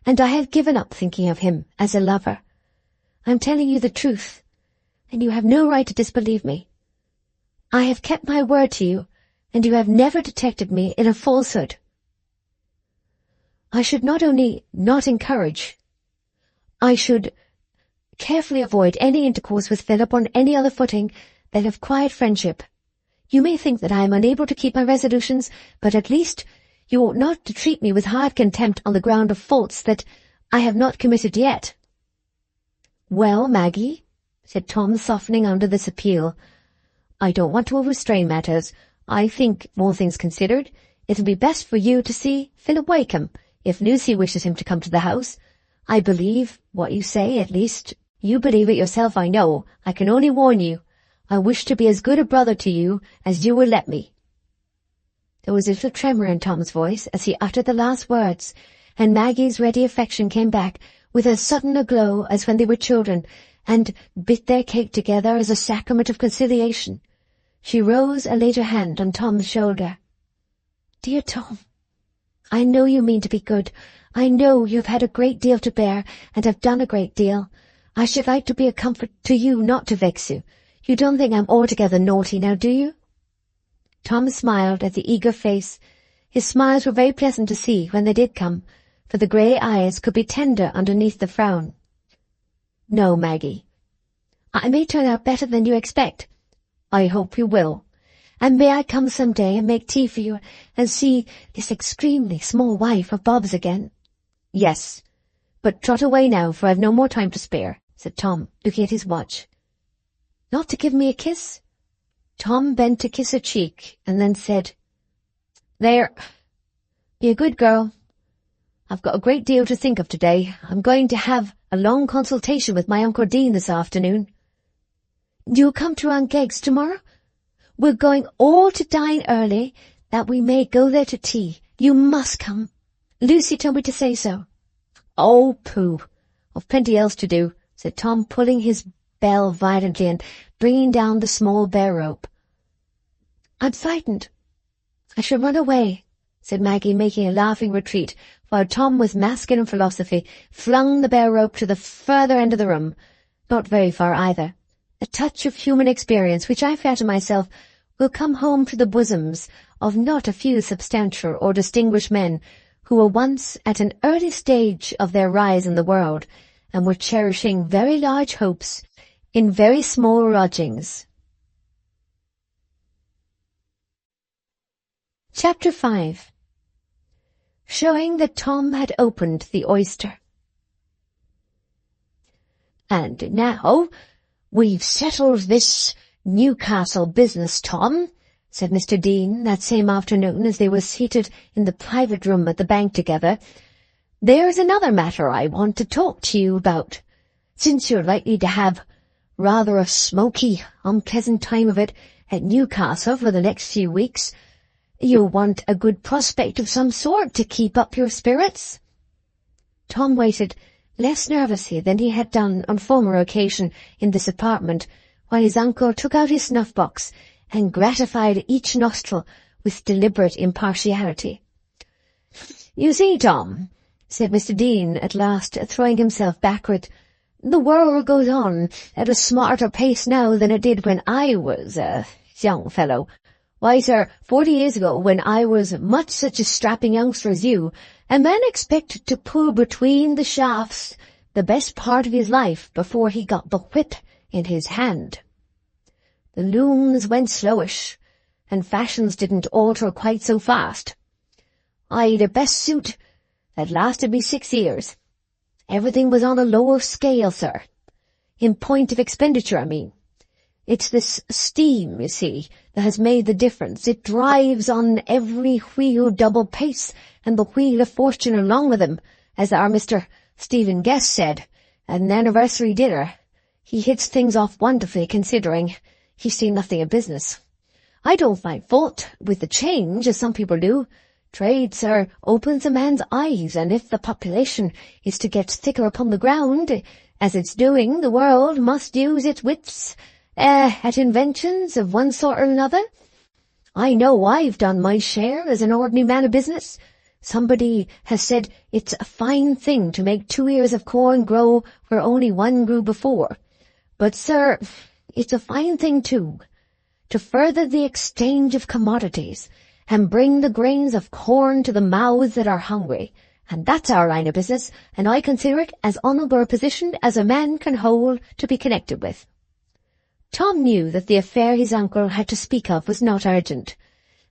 and I have given up thinking of him as a lover. I am telling you the truth, and you have no right to disbelieve me. I have kept my word to you, and you have never detected me in a falsehood. I should not only not encourage, I should carefully avoid any intercourse with Philip on any other footing than of quiet friendship. You may think that I am unable to keep my resolutions, but at least you ought not to treat me with hard contempt on the ground of faults that I have not committed yet." "Well, Maggie," said Tom, softening under this appeal, "I don't want to overstrain matters. I think, all things considered, it will be best for you to see Philip Wakem, if Lucy wishes him to come to the house. I believe what you say, at least. You believe it yourself, I know. I can only warn you. I wish to be as good a brother to you as you will let me." There was a little tremor in Tom's voice as he uttered the last words, and Maggie's ready affection came back with as sudden a glow as when they were children, and bit their cake together as a sacrament of conciliation. She rose and laid her hand on Tom's shoulder. "Dear Tom, I know you mean to be good. I know you have had a great deal to bear, and have done a great deal. I should like to be a comfort to you, not to vex you. You don't think I'm altogether naughty now, do you?" Tom smiled at the eager face. His smiles were very pleasant to see when they did come, for the grey eyes could be tender underneath the frown. "No, Maggie. I may turn out better than you expect. I hope you will. And may I come some day and make tea for you, and see this extremely small wife of Bob's again?" "Yes, but trot away now, for I've no more time to spare," said Tom, looking at his watch. "Not to give me a kiss?" Tom bent to kiss her cheek, and then said, "There, be a good girl. I've got a great deal to think of today. I'm going to have a long consultation with my Uncle Dean this afternoon." "You'll come to Aunt Geg's tomorrow? We're going all to dine early, that we may go there to tea. You must come. Lucy told me to say so." "Oh, pooh. I've plenty else to do," said Tom, pulling his bell violently and bringing down the small bear rope. "I'm frightened. I shall run away," said Maggie, making a laughing retreat, while Tom, with masculine philosophy, flung the bear rope to the further end of the room, not very far either. A touch of human experience, which I flatter myself will come home to the bosoms of not a few substantial or distinguished men who were once at an early stage of their rise in the world, and were cherishing very large hopes in very small lodgings. Chapter 5. Showing that Tom had opened the oyster. "And now we've settled this Newcastle business, Tom, said Mr. Dean that same afternoon as they were seated in the private room at the bank together. "There's another matter I want to talk to you about. Since you're likely to have rather a smoky, unpleasant time of it at Newcastle for the next few weeks, you'll want a good prospect of some sort to keep up your spirits." Tom waited less nervously than he had done on former occasion in this apartment, while his uncle took out his snuff-box and gratified each nostril with deliberate impartiality. "You see, Tom," said Mr. Dean at last, throwing himself backward, "the world goes on at a smarter pace now than it did when I was a young fellow. Why, sir, 40 years ago, when I was much such a strapping youngster as you, a man expected to pull between the shafts the best part of his life before he got the whip in his hand. The looms went slowish, and fashions didn't alter quite so fast. I'd a best suit that lasted me 6 years. Everything was on a lower scale, sir. In point of expenditure, I mean. It's this steam, you see, that has made the difference. It drives on every wheel double pace, and the wheel of fortune along with him, as our Mr. Stephen Guest said at an anniversary dinner. He hits things off wonderfully, considering he's seen nothing of business. I don't find fault with the change, as some people do. Trade, sir, opens a man's eyes, and if the population is to get thicker upon the ground, as it's doing, the world must use its wits at inventions of one sort or another. I know I've done my share as an ordinary man of business. Somebody has said it's a fine thing to make 2 ears of corn grow where only one grew before. But, sir, it's a fine thing, too, to further the exchange of commodities and bring the grains of corn to the mouths that are hungry. And that's our line of business, and I consider it as honourable a position as a man can hold to be connected with." Tom knew that the affair his uncle had to speak of was not urgent.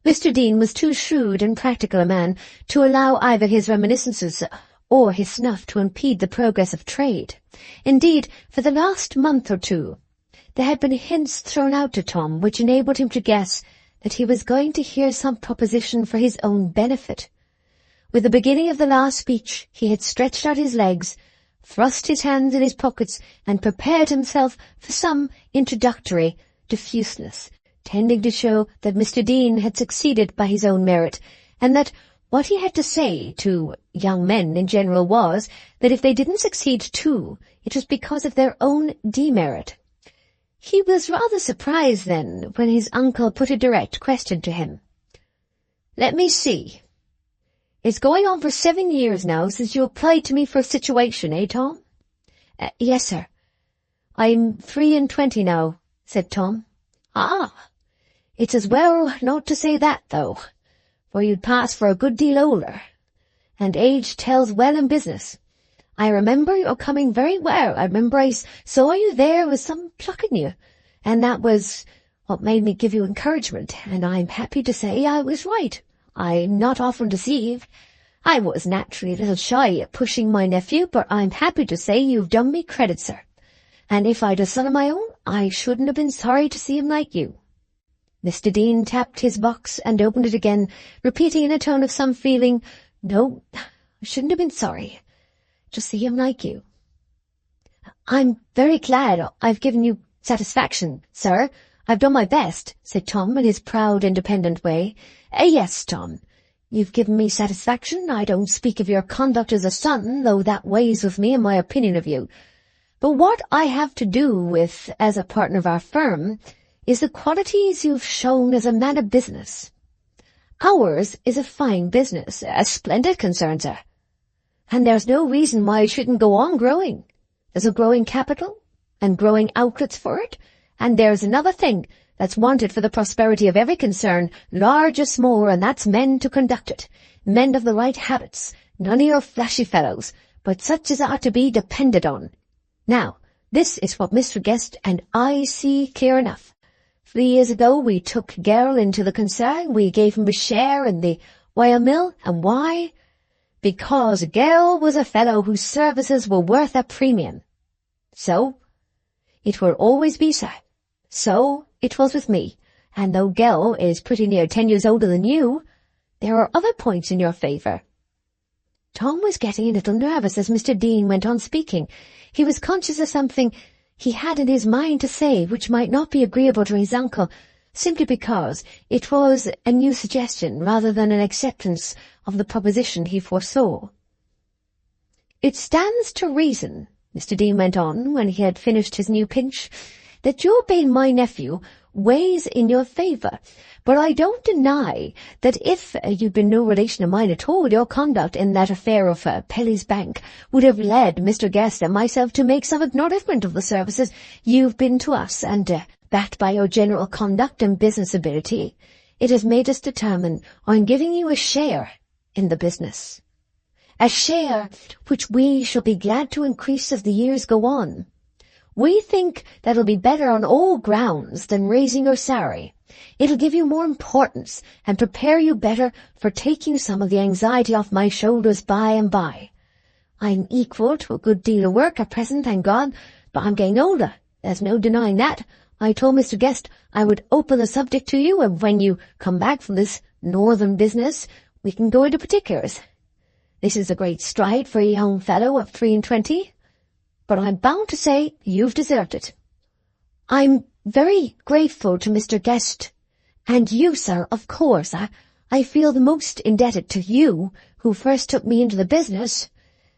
Mr. Dean was too shrewd and practical a man to allow either his reminiscences or his snuff to impede the progress of trade. Indeed, for the last month or two, there had been hints thrown out to Tom which enabled him to guess that he was going to hear some proposition for his own benefit. With the beginning of the last speech, he had stretched out his legs, thrust his hands in his pockets, and prepared himself for some introductory diffuseness, tending to show that Mr. Dean had succeeded by his own merit, and that what he had to say to young men in general was that if they didn't succeed too, it was because of their own demerit. He was rather surprised then when his uncle put a direct question to him. "Let me see. It's going on for 7 years now since you applied to me for a situation, eh, Tom?" "Yes, sir." "I'm 23 now," said Tom. "Ah, it's as well not to say that, though, for you'd pass for a good deal older, and age tells well in business. I remember your coming very well. I remember I saw you there with some pluck in you, and that was what made me give you encouragement, and I'm happy to say I was right. I'm not often deceived. I was naturally a little shy at pushing my nephew, but I'm happy to say you've done me credit, sir. And if I'd a son of my own, I shouldn't have been sorry to see him like you." Mr. Dean tapped his box and opened it again, repeating in a tone of some feeling, "No, I shouldn't have been sorry to see him like you." "I'm very glad I've given you satisfaction, sir. I've done my best," said Tom in his proud, independent way. "Yes, Tom, you've given me satisfaction. I don't speak of your conduct as a son, though that weighs with me in my opinion of you. But what I have to do with as a partner of our firm is the qualities you've shown as a man of business. Ours is a fine business, a splendid concern, sir. And there's no reason why it shouldn't go on growing. There's a growing capital and growing outlets for it, and there's another thing that's wanted for the prosperity of every concern, large or small, and that's men to conduct it, men of the right habits, none of your flashy fellows, but such as are to be depended on. Now, this is what Mr. Guest and I see clear enough. 3 years ago we took Gerald into the concern. We gave him a share in the wire mill, and why? Because Gerald was a fellow whose services were worth a premium. So it will always be, sir. So it was with me, and though Gell is pretty near 10 years older than you, there are other points in your favour." Tom was getting a little nervous as Mr. Dean went on speaking. He was conscious of something he had in his mind to say which might not be agreeable to his uncle, simply because it was a new suggestion rather than an acceptance of the proposition he foresaw. "It stands to reason," Mr. Dean went on when he had finished his new pinch, "that your being my nephew weighs in your favour, but I don't deny that if you'd been no relation of mine at all, your conduct in that affair of Pelly's Bank would have led Mr. Guest and myself to make some acknowledgment of the services you've been to us, and backed by your general conduct and business ability, it has made us determine on giving you a share in the business. A share which we shall be glad to increase as the years go on. We think that'll be better on all grounds than raising your salary. It'll give you more importance and prepare you better for taking some of the anxiety off my shoulders by and by. I'm equal to a good deal of work at present, thank God, but I'm getting older. There's no denying that. I told Mr. Guest I would open the subject to you, and when you come back from this northern business, we can go into particulars. This is a great stride for a young fellow of 23, but I'm bound to say you've deserved it. I'm very grateful to Mr. Guest, and you, sir, of course. I feel the most indebted to you, who first took me into the business,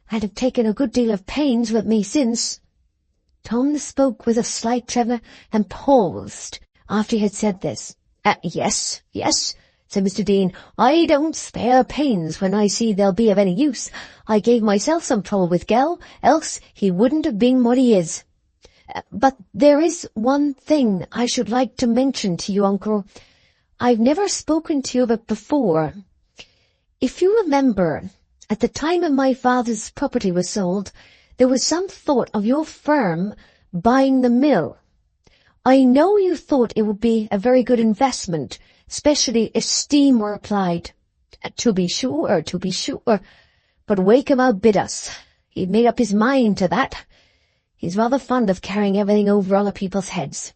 and have taken a good deal of pains with me since." Tom spoke with a slight tremor and paused after he had said this. Yes, said Mr. Dean. "I don't spare pains when I see they'll be of any use. I gave myself some trouble with Gell, else he wouldn't have been what he is. But there is one thing I should like to mention to you, Uncle. I've never spoken to you of it before. If you remember, at the time when my father's property was sold, there was some thought of your firm buying the mill. I know you thought it would be a very good investment, especially if steam were applied. To be sure. But Wakeham outbid us. He'd made up his mind to that. He's rather fond of carrying everything over other people's heads.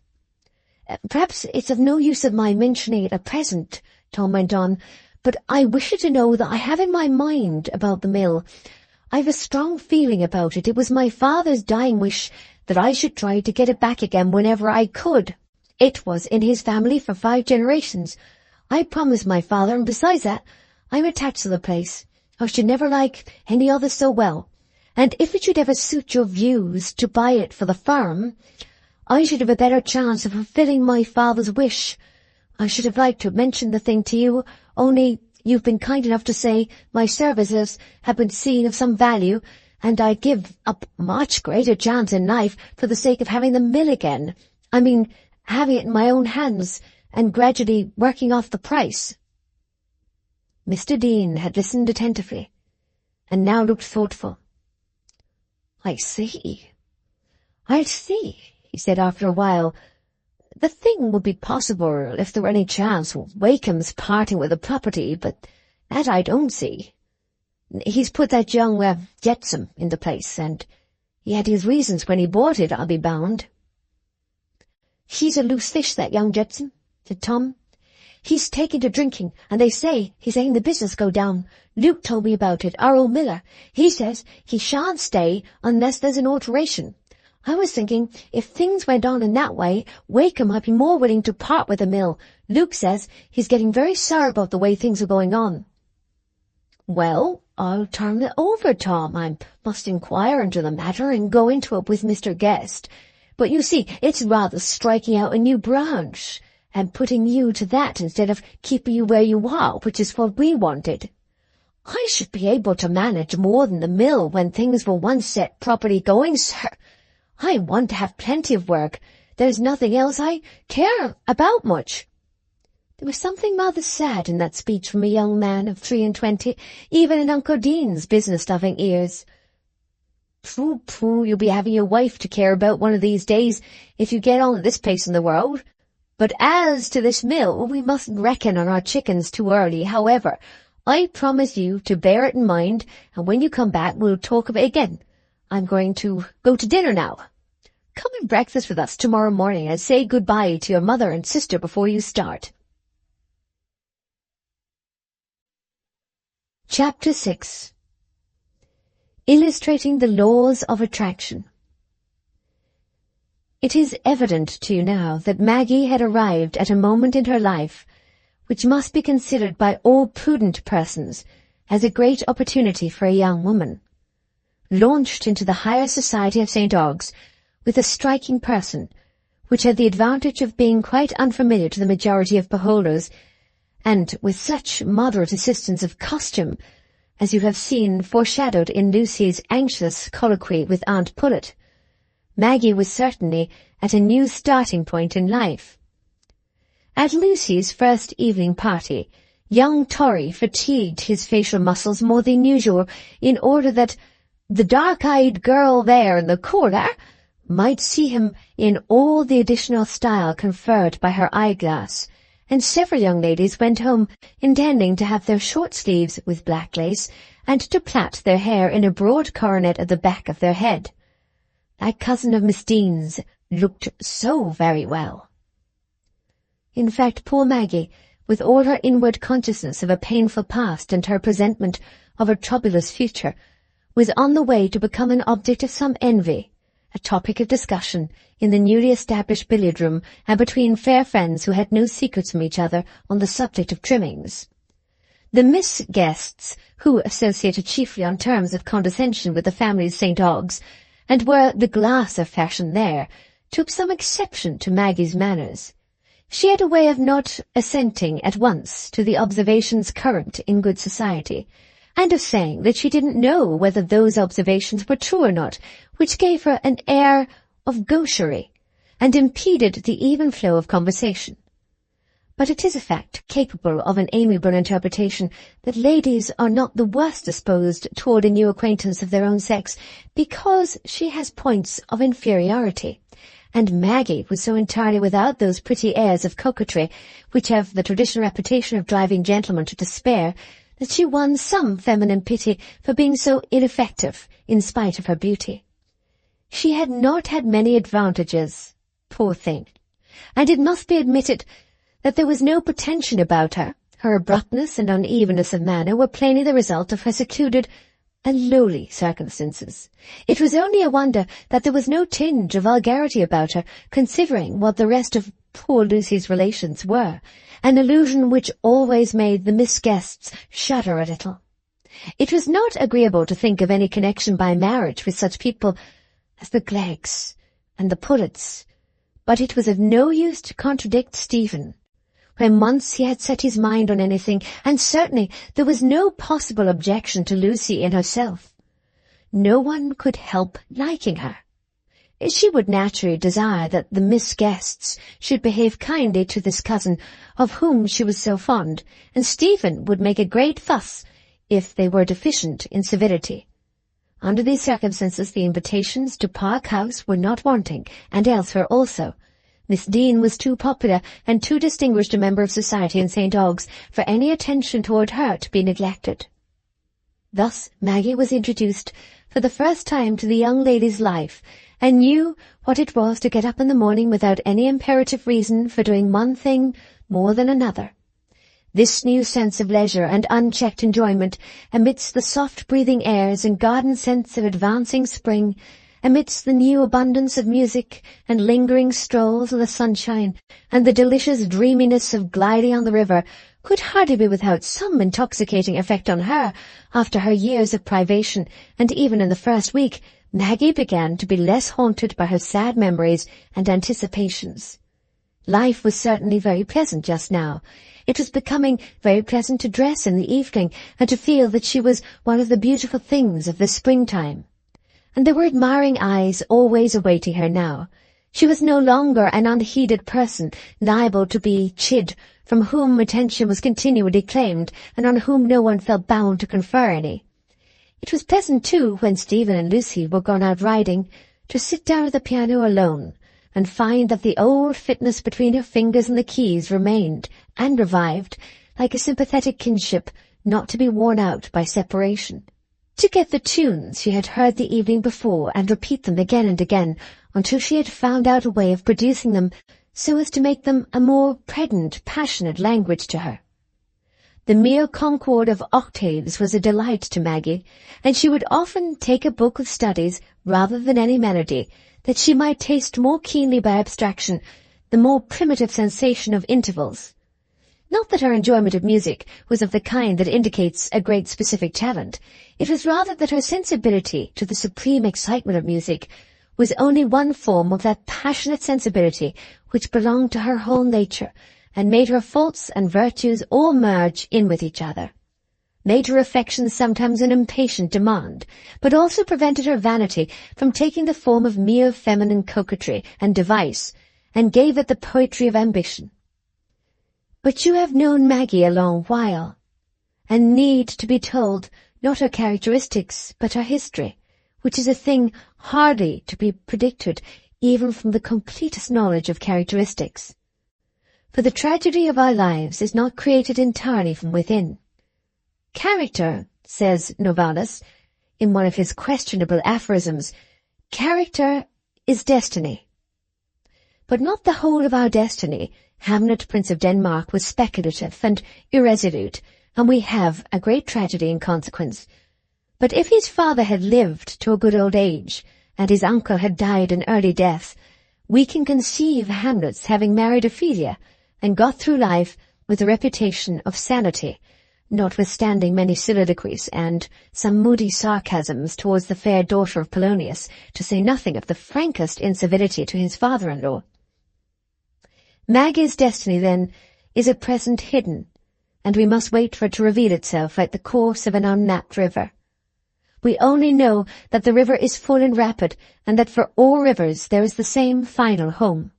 Perhaps it's of no use of my mentioning it at present," Tom went on, "but I wish you to know that I have in my mind about the mill. I've a strong feeling about it. It was my father's dying wish that I should try to get it back again whenever I could. It was in his family for 5 generations. I promised my father, and besides that, I'm attached to the place. I should never like any other so well. And if it should ever suit your views to buy it for the firm, I should have a better chance of fulfilling my father's wish. I should have liked to mention the thing to you, only you've been kind enough to say my services have been seen of some value, and I'd give up much greater chance in life for the sake of having the mill again. I mean, having it in my own hands, and gradually working off the price." Mr. Dean had listened attentively, and now looked thoughtful. I see, he said after a while. "The thing would be possible if there were any chance of Wakeham's parting with the property, but that I don't see. He's put that young Jetsam in the place, and he had his reasons when he bought it, I'll be bound." "He's a loose fish, that young Jetsam," said Tom. "He's taken to drinking, and they say he's letting the business go down. Luke told me about it, our old miller. He says he shan't stay unless there's an alteration. I was thinking, if things went on in that way, Wakeham might be more willing to part with the mill. Luke says he's getting very sour about the way things are going on." "Well, I'll turn it over, Tom. I must inquire into the matter and go into it with Mr. Guest. But you see, it's rather striking out a new branch, and putting you to that instead of keeping you where you are, which is what we wanted. I should be able to manage more than the mill when things were once set properly going, sir. I want to have plenty of work. There's nothing else I care about much." There was something rather sad in that speech from a young man of 23, even in Uncle Dean's business-loving ears. Pooh, you'll be having your wife to care about one of these days if you get on at this pace in the world. But as to this mill, we mustn't reckon on our chickens too early. However, I promise you to bear it in mind, and when you come back we'll talk of it again. I'm going to go to dinner now." Come and breakfast with us tomorrow morning and say goodbye to your mother and sister before you start. Chapter 6. Illustrating the Laws of Attraction. It is evident to you now that Maggie had arrived at a moment in her life which must be considered by all prudent persons as a great opportunity for a young woman. Launched into the higher society of St. Ogg's with a striking person, which had the advantage of being quite unfamiliar to the majority of beholders, and with such moderate assistance of costume, as you have seen foreshadowed in Lucy's anxious colloquy with Aunt Pullet, Maggie was certainly at a new starting point in life. At Lucy's first evening party, young Torry fatigued his facial muscles more than usual in order that the dark-eyed girl there in the corner might see him in all the additional style conferred by her eyeglass, and several young ladies went home intending to have their short sleeves with black lace and to plait their hair in a broad coronet at the back of their head. That cousin of Miss Dean's looked so very well. In fact, poor Maggie, with all her inward consciousness of a painful past and her presentment of a troublous future, was on the way to become an object of some envy, a topic of discussion in the newly established billiard-room and between fair friends who had no secrets from each other on the subject of trimmings. The Miss Guests, who associated chiefly on terms of condescension with the family of St. Ogg's, and were the glass of fashion there, took some exception to Maggie's manners. She had a way of not assenting at once to the observations current in good society, and of saying that she didn't know whether those observations were true or not, which gave her an air of gaucherie, and impeded the even flow of conversation. But it is a fact capable of an amiable interpretation that ladies are not the worst disposed toward a new acquaintance of their own sex, because she has points of inferiority, and Maggie was so entirely without those pretty airs of coquetry which have the traditional reputation of driving gentlemen to despair, that she won some feminine pity for being so ineffective in spite of her beauty. She had not had many advantages, poor thing, and it must be admitted that there was no pretension about her. Her abruptness and unevenness of manner were plainly the result of her secluded and lowly circumstances. It was only a wonder that there was no tinge of vulgarity about her, considering what the rest of poor Lucy's relations were, an illusion which always made the Miss Guests shudder a little. It was not agreeable to think of any connection by marriage with such people as the Gleggs and the Pullets, but it was of no use to contradict Stephen. When once he had set his mind on anything, and certainly there was no possible objection to Lucy in herself, no one could help liking her. She would naturally desire that the Miss Guests should behave kindly to this cousin of whom she was so fond, and Stephen would make a great fuss if they were deficient in civility. Under these circumstances the invitations to Park House were not wanting, and elsewhere also. Miss Dean was too popular and too distinguished a member of society in St. Ogg's for any attention toward her to be neglected. Thus Maggie was introduced for the first time to the young lady's life, and knew what it was to get up in the morning without any imperative reason for doing one thing more than another. This new sense of leisure and unchecked enjoyment, amidst the soft-breathing airs and garden scents of advancing spring, amidst the new abundance of music and lingering strolls in the sunshine, and the delicious dreaminess of gliding on the river, could hardly be without some intoxicating effect on her. After her years of privation, and even in the first week, Maggie began to be less haunted by her sad memories and anticipations. Life was certainly very pleasant just now. It was becoming very pleasant to dress in the evening, and to feel that she was one of the beautiful things of the springtime. And there were admiring eyes always awaiting her now. She was no longer an unheeded person, liable to be chid, from whom attention was continually claimed, and on whom no one felt bound to confer any. It was pleasant, too, when Stephen and Lucy were gone out riding, to sit down at the piano alone, and find that the old fitness between her fingers and the keys remained, and revived, like a sympathetic kinship, not to be worn out by separation. To get the tunes she had heard the evening before, and repeat them again and again, until she had found out a way of producing them so as to make them a more pregnant, passionate language to her. The mere concord of octaves was a delight to Maggie, and she would often take a book of studies rather than any melody, that she might taste more keenly by abstraction the more primitive sensation of intervals. Not that her enjoyment of music was of the kind that indicates a great specific talent. It was rather that her sensibility to the supreme excitement of music was only one form of that passionate sensibility which belonged to her whole nature, and made her faults and virtues all merge in with each other, made her affections sometimes an impatient demand, but also prevented her vanity from taking the form of mere feminine coquetry and device, and gave it the poetry of ambition. But you have known Maggie a long while, and need to be told not her characteristics, but her history, which is a thing hardly to be predicted even from the completest knowledge of characteristics. For the tragedy of our lives is not created entirely from within. Character, says Novalis, in one of his questionable aphorisms, character is destiny. But not the whole of our destiny. Hamlet, Prince of Denmark, was speculative and irresolute, and we have a great tragedy in consequence. But if his father had lived to a good old age, and his uncle had died an early death, we can conceive Hamlet's having married Ophelia, and got through life with a reputation of sanity, notwithstanding many soliloquies and some moody sarcasms towards the fair daughter of Polonius, to say nothing of the frankest incivility to his father-in-law. Maggie's destiny, then, is at present hidden, and we must wait for it to reveal itself like the course of an unmapped river. We only know that the river is full and rapid, and that for all rivers there is the same final home.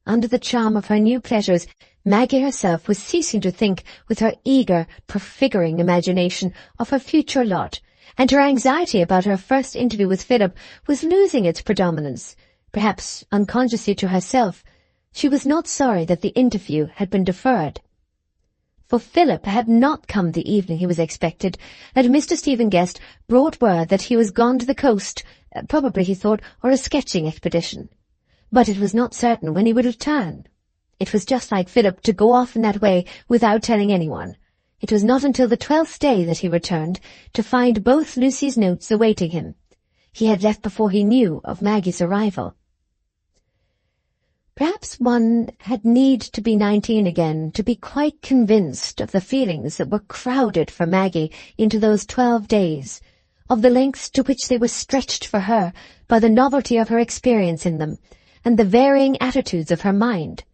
Under the charm of her new pleasures, Maggie herself was ceasing to think with her eager, prefiguring imagination of her future lot, and her anxiety about her first interview with Philip was losing its predominance. Perhaps unconsciously to herself, she was not sorry that the interview had been deferred. For Philip had not come the evening he was expected, and Mr. Stephen Guest brought word that he was gone to the coast, probably, he thought, on a sketching expedition. But it was not certain when he would return. It was just like Philip to go off in that way without telling anyone. It was not until the 12th day that he returned, to find both Lucy's notes awaiting him. He had left before he knew of Maggie's arrival. Perhaps one had need to be 19 again to be quite convinced of the feelings that were crowded for Maggie into those 12 days, of the lengths to which they were stretched for her by the novelty of her experience in them, and the varying attitudes of her mind.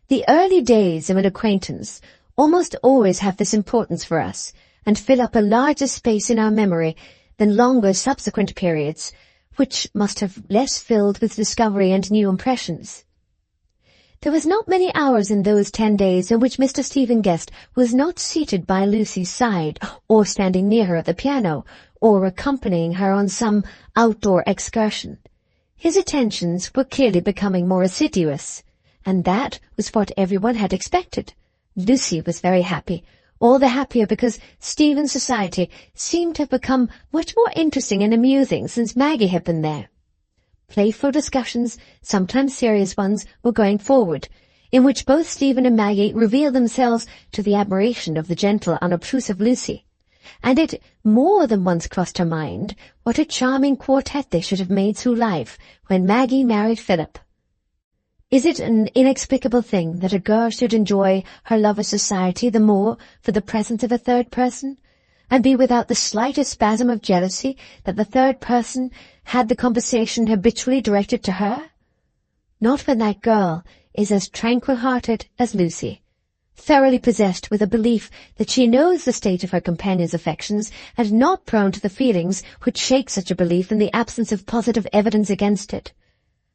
The early days of an acquaintance almost always have this importance for us, and fill up a larger space in our memory than longer subsequent periods, which must have less filled with discovery and new impressions. There was not many hours in those 10 days in which Mr. Stephen Guest was not seated by Lucy's side, or standing near her at the piano, or accompanying her on some outdoor excursion. His attentions were clearly becoming more assiduous, and that was what everyone had expected. Lucy was very happy, all the happier because Stephen's society seemed to have become much more interesting and amusing since Maggie had been there. Playful discussions, sometimes serious ones, were going forward, in which both Stephen and Maggie revealed themselves to the admiration of the gentle, unobtrusive Lucy. And it more than once crossed her mind what a charming quartet they should have made through life when Maggie married Philip. Is it an inexplicable thing that a girl should enjoy her lover's society the more for the presence of a third person, and be without the slightest spasm of jealousy that the third person had the conversation habitually directed to her? Not when that girl is as tranquil-hearted as Lucy, thoroughly possessed with a belief that she knows the state of her companion's affections, and not prone to the feelings which shake such a belief in the absence of positive evidence against it.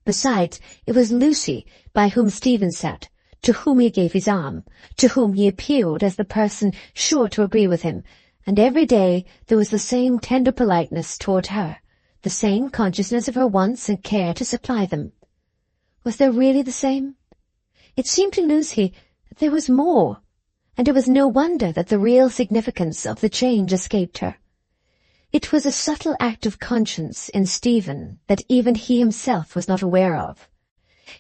Besides, it was Lucy by whom Stephen sat, to whom he gave his arm, to whom he appealed as the person sure to agree with him, and every day there was the same tender politeness toward her, the same consciousness of her wants and care to supply them. Was there really the same? It seemed to Lucy that there was more, and it was no wonder that the real significance of the change escaped her. It was a subtle act of conscience in Stephen that even he himself was not aware of.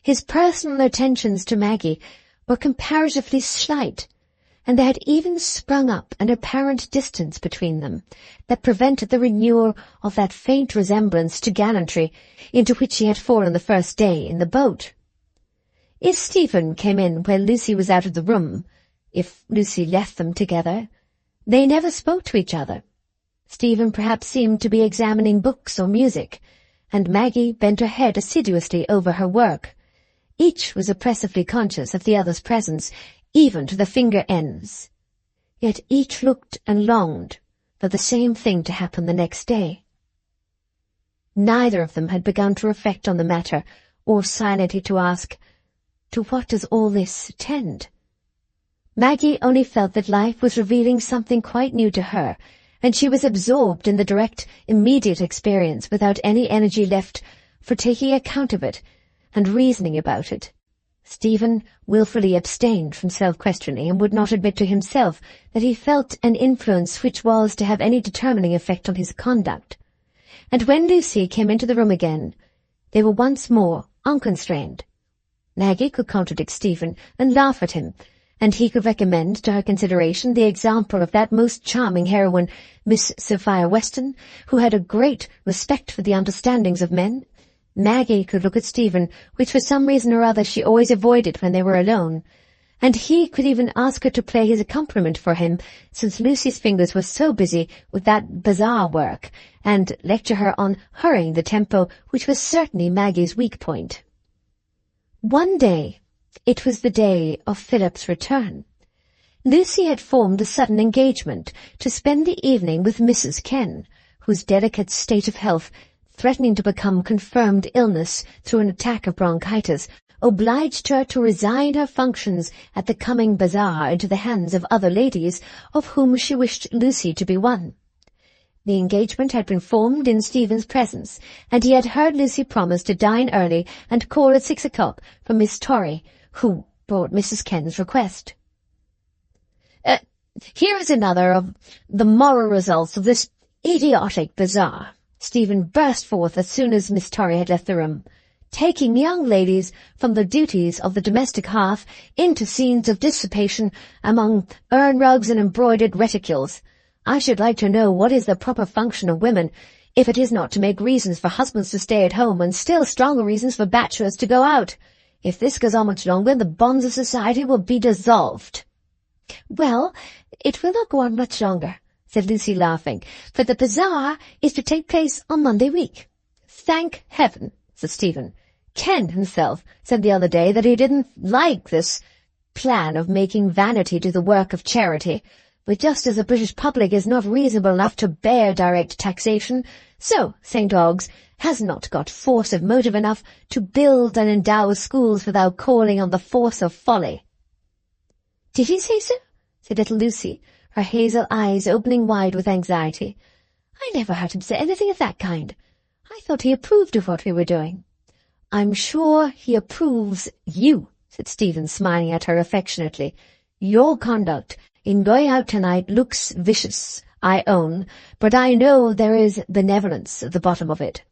His personal attentions to Maggie were comparatively slight, and there had even sprung up an apparent distance between them that prevented the renewal of that faint resemblance to gallantry into which he had fallen the first day in the boat. If Stephen came in when Lucy was out of the room, if Lucy left them together, they never spoke to each other. Stephen perhaps seemed to be examining books or music, and Maggie bent her head assiduously over her work. Each was oppressively conscious of the other's presence, even to the finger ends. Yet each looked and longed for the same thing to happen the next day. Neither of them had begun to reflect on the matter, or silently to ask, to what does all this tend? Maggie only felt that life was revealing something quite new to her, and she was absorbed in the direct, immediate experience without any energy left for taking account of it and reasoning about it. Stephen wilfully abstained from self-questioning and would not admit to himself that he felt an influence which was to have any determining effect on his conduct. And when Lucy came into the room again, they were once more unconstrained. Maggie could contradict Stephen and laugh at him, and he could recommend to her consideration the example of that most charming heroine, Miss Sophia Weston, who had a great respect for the understandings of men. Maggie could look at Stephen, which for some reason or other she always avoided when they were alone, and he could even ask her to play his accompaniment for him, since Lucy's fingers were so busy with that bazaar work, and lecture her on hurrying the tempo, which was certainly Maggie's weak point. One day, it was the day of Philip's return, Lucy had formed a sudden engagement to spend the evening with Mrs. Ken, whose delicate state of health, threatening to become confirmed illness through an attack of bronchitis, obliged her to resign her functions at the coming bazaar into the hands of other ladies, of whom she wished Lucy to be one. The engagement had been formed in Stephen's presence, and he had heard Lucy promise to dine early and call at 6 o'clock for Miss Torrey, who brought Mrs. Ken's request. "Here is another of the moral results of this idiotic bazaar," Stephen burst forth as soon as Miss Torrey had left the room, "taking young ladies from the duties of the domestic hearth into scenes of dissipation among urn-rugs and embroidered reticules. I should like to know what is the proper function of women, if it is not to make reasons for husbands to stay at home and still stronger reasons for bachelors to go out. If this goes on much longer, the bonds of society will be dissolved." "Well, it will not go on much longer," said Lucy, laughing, "for the bazaar is to take place on Monday week." "Thank heaven," said Stephen. "Ken himself said the other day that he didn't like this plan of making vanity do the work of charity, but just as the British public is not reasonable enough to bear direct taxation, so St. Ogg's has not got force of motive enough to build and endow schools without calling on the force of folly." "Did he say so?" said little Lucy, her hazel eyes opening wide with anxiety. "I never heard him say anything of that kind. I thought he approved of what we were doing." "I'm sure he approves you," said Stephen, smiling at her affectionately. "Your conduct in going out tonight looks vicious, I own, but I know there is benevolence at the bottom of it."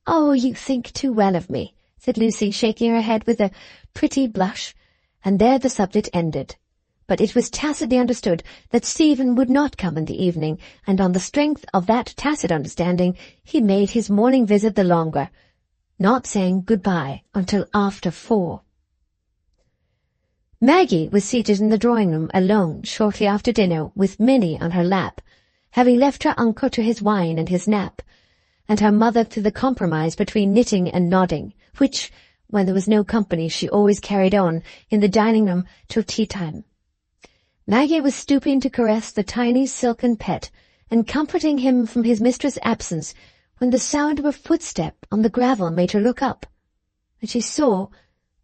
"Oh, you think too well of me," said Lucy, shaking her head with a pretty blush, and there the subject ended. But it was tacitly understood that Stephen would not come in the evening, and on the strength of that tacit understanding he made his morning visit the longer, not saying good-bye until after 4. Maggie was seated in the drawing-room alone shortly after dinner with Minnie on her lap, having left her uncle to his wine and his nap, and her mother to the compromise between knitting and nodding, which, when there was no company, she always carried on in the dining-room till tea-time. Maggie was stooping to caress the tiny silken pet and comforting him from his mistress' absence when the sound of a footstep on the gravel made her look up, and she saw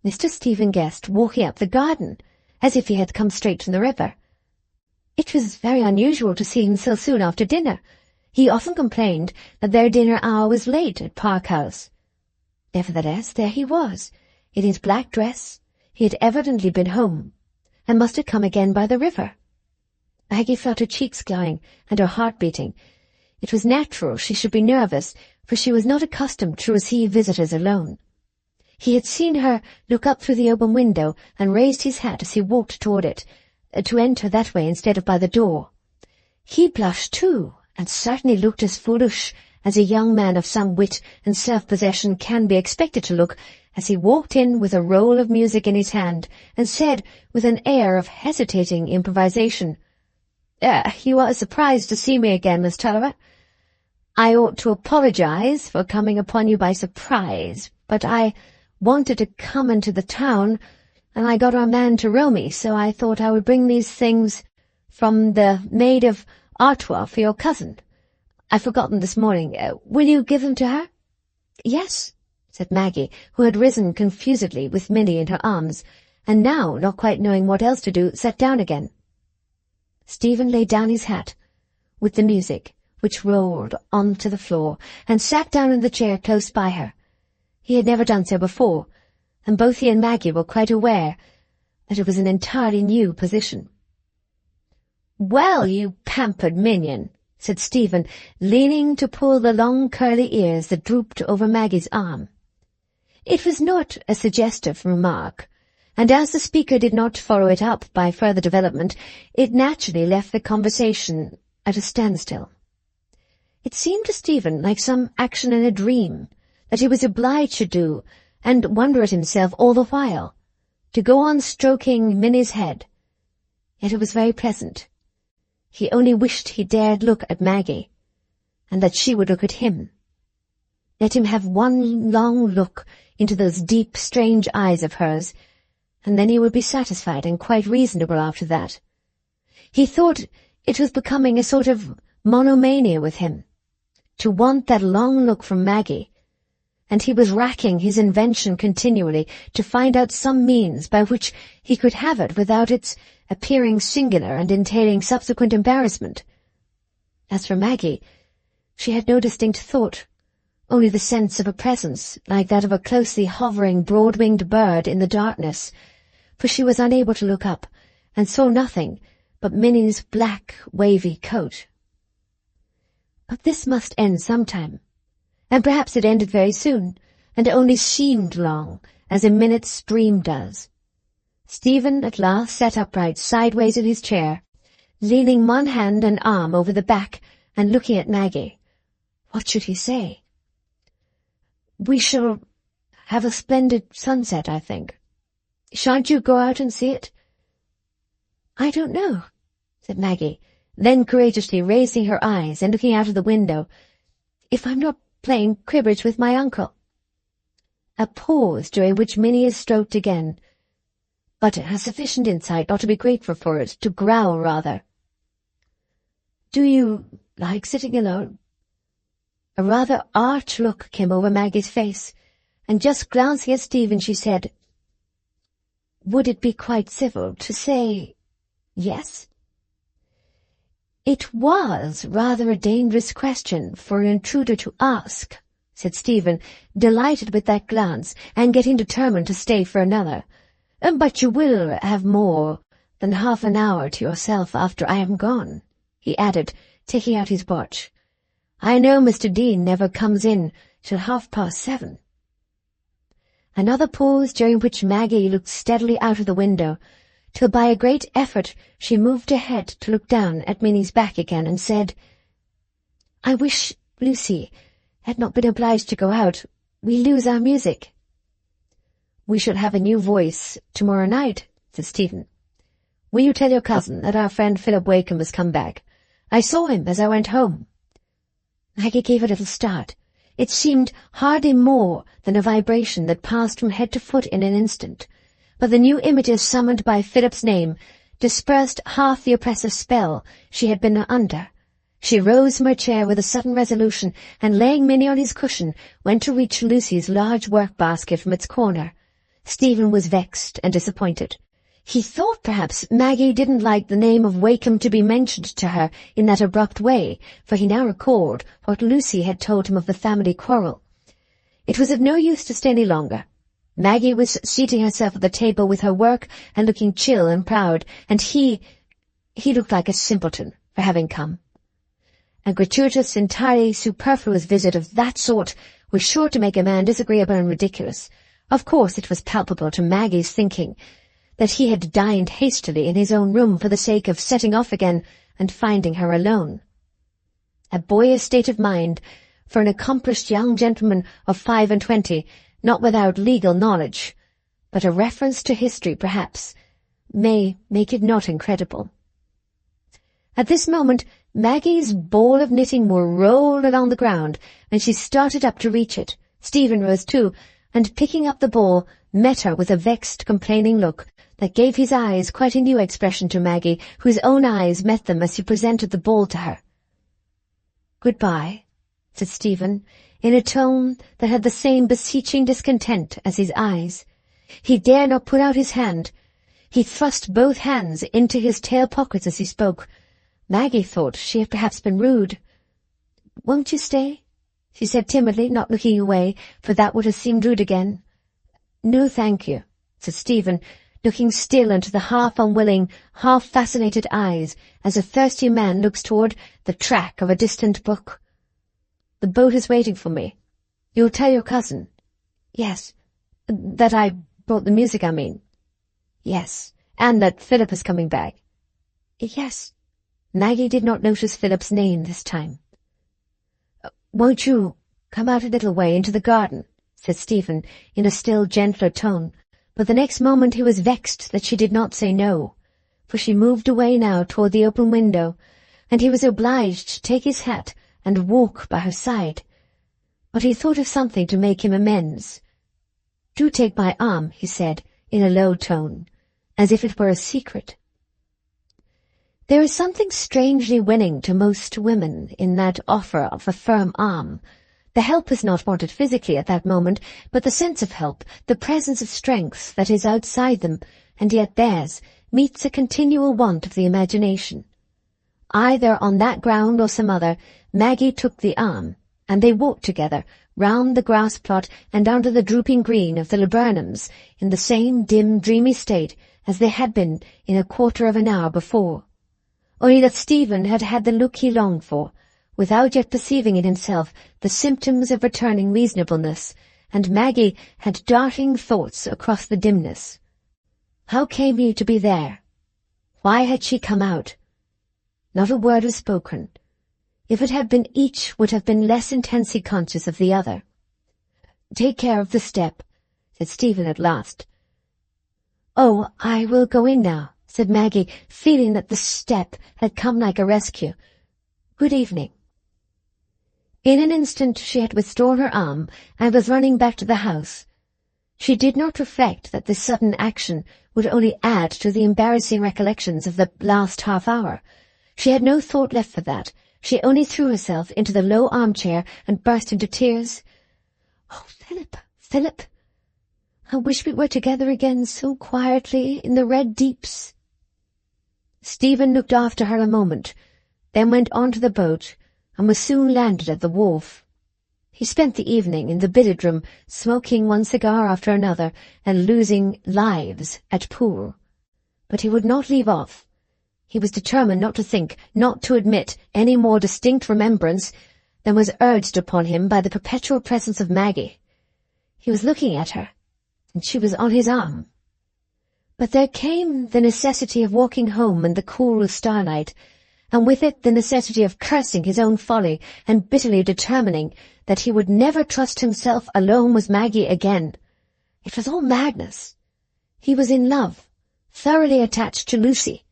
Mr. Stephen Guest walking up the garden, as if he had come straight from the river. It was very unusual to see him so soon after dinner. He often complained that their dinner hour was late at Park House. Nevertheless, there he was, in his black dress. He had evidently been home, and must have come again by the river. Maggie felt her cheeks glowing and her heart beating. It was natural she should be nervous, for she was not accustomed to receive visitors alone. He had seen her look up through the open window and raised his hat as he walked toward it, to enter that way instead of by the door. He blushed too, and certainly looked as foolish as a young man of some wit and self-possession can be expected to look, as he walked in with a roll of music in his hand, and said, with an air of hesitating improvisation, "You are surprised to see me again, Miss Tulliver. I ought to apologize for coming upon you by surprise, but I wanted to come into the town, and I got our man to row me, so I thought I would bring these things from the Maid of Artois for your cousin. I forgot them this morning. Will you give them to her?" "Yes," said Maggie, who had risen confusedly with Minnie in her arms, and now, not quite knowing what else to do, sat down again. Stephen laid down his hat, with the music, which rolled onto the floor, and sat down in the chair close by her. He had never done so before, and both he and Maggie were quite aware that it was an entirely new position. "Well, you pampered minion," said Stephen, leaning to pull the long curly ears that drooped over Maggie's arm. It was not a suggestive remark, and as the speaker did not follow it up by further development, it naturally left the conversation at a standstill. It seemed to Stephen like some action in a dream that he was obliged to do, and wonder at himself all the while, to go on stroking Minnie's head. Yet it was very pleasant. He only wished he dared look at Maggie, and that she would look at him. Let him have one long look into those deep, strange eyes of hers, and then he would be satisfied and quite reasonable after that. He thought it was becoming a sort of monomania with him, to want that long look from Maggie, and he was racking his invention continually to find out some means by which he could have it without its appearing singular and entailing subsequent embarrassment. As for Maggie, she had no distinct thought, only the sense of a presence like that of a closely hovering broad-winged bird in the darkness, for she was unable to look up, and saw nothing but Minnie's black, wavy coat. But this must end sometime, and perhaps it ended very soon, and only seemed long, as a minute's dream does. Stephen at last sat upright sideways in his chair, leaning one hand and arm over the back and looking at Maggie. What should he say? "We shall have a splendid sunset, I think. Shan't you go out and see it?" "I don't know," said Maggie, then courageously raising her eyes and looking out of the window. "If I'm not playing cribbage with my uncle." A pause, during which Minnie is stroked again, but has sufficient insight not to be grateful for it, to growl rather. "Do you like sitting alone?" A rather arch look came over Maggie's face, and just glancing at Stephen she said, "Would it be quite civil to say yes?" "It was rather a dangerous question for an intruder to ask," said Stephen, delighted with that glance, and getting determined to stay for another. "But you will have more than half an hour to yourself after I am gone," he added, taking out his watch. "I know Mr. Dean never comes in till 7:30. Another pause, during which Maggie looked steadily out of the window, till by a great effort she moved her head to look down at Minnie's back again, and said, "I wish Lucy had not been obliged to go out. We lose our music." "We shall have a new voice tomorrow night," said Stephen. "Will you tell your cousin that our friend Philip Wakem has come back? I saw him as I went home." Maggie gave a little start. It seemed hardly more than a vibration that passed from head to foot in an instant, but the new images summoned by Philip's name dispersed half the oppressive spell she had been under. She rose from her chair with a sudden resolution, and laying Minnie on his cushion, went to reach Lucy's large work-basket from its corner. Stephen was vexed and disappointed. He thought perhaps Maggie didn't like the name of Wakem to be mentioned to her in that abrupt way, for he now recalled what Lucy had told him of the family quarrel. It was of no use to stay any longer. Maggie was seating herself at the table with her work and looking chill and proud, and he looked like a simpleton for having come. A gratuitous, entirely superfluous visit of that sort was sure to make a man disagreeable and ridiculous. Of course it was palpable to Maggie's thinking that he had dined hastily in his own room for the sake of setting off again and finding her alone. A boyish state of mind for an accomplished young gentleman of 25, not without legal knowledge, but a reference to history, perhaps, may make it not incredible. At this moment Maggie's ball of knitting wool rolled along the ground, and she started up to reach it. Stephen rose too, and picking up the ball, met her with a vexed, complaining look that gave his eyes quite a new expression to Maggie, whose own eyes met them as he presented the ball to her. "Goodbye," said Stephen, in a tone that had the same beseeching discontent as his eyes. He dared not put out his hand. He thrust both hands into his tail pockets as he spoke. Maggie thought she had perhaps been rude. "Won't you stay?" she said timidly, not looking away, for that would have seemed rude again. "No, thank you," said Stephen, looking still into the half-unwilling, half-fascinated eyes, as a thirsty man looks toward the track of a distant brook. "The boat is waiting for me. You'll tell your cousin?" "Yes." "That I brought the music, I mean." "Yes." "And that Philip is coming back." "Yes." Maggie did not notice Philip's name this time. "Won't you come out a little way into the garden?" said Stephen, in a still gentler tone, but the next moment he was vexed that she did not say no, for she moved away now toward the open window, and he was obliged to take his hat and walk by her side. But he thought of something to make him amends. "Do take my arm," he said, in a low tone, as if it were a secret. There is something strangely winning to most women in that offer of a firm arm. The help is not wanted physically at that moment, but the sense of help, the presence of strength that is outside them, and yet theirs, meets a continual want of the imagination. Either on that ground or some other, Maggie took the arm, and they walked together, round the grass plot and under the drooping green of the laburnums, in the same dim, dreamy state as they had been in a quarter of an hour before. Only that Stephen had had the look he longed for, without yet perceiving in himself the symptoms of returning reasonableness, and Maggie had darting thoughts across the dimness. How came he to be there? Why had she come out? Not a word was spoken. If it had been, each would have been less intensely conscious of the other. "Take care of the step," said Stephen at last. "Oh, I will go in now," said Maggie, feeling that the step had come like a rescue. "Good evening." In an instant she had withdrawn her arm and was running back to the house. She did not reflect that this sudden action would only add to the embarrassing recollections of the last half-hour. She had no thought left for that. She only threw herself into the low armchair and burst into tears. "Oh, Philip, Philip! I wish we were together again so quietly in the red deeps." Stephen looked after her a moment, then went on to the boat, and was soon landed at the wharf. He spent the evening in the billiard room, smoking one cigar after another, and losing lives at pool. But he would not leave off. He was determined not to think, not to admit any more distinct remembrance than was urged upon him by the perpetual presence of Maggie. He was looking at her, and she was on his arm. But there came the necessity of walking home in the cool starlight, and with it the necessity of cursing his own folly and bitterly determining that he would never trust himself alone with Maggie again. It was all madness. He was in love, thoroughly attached to Lucy,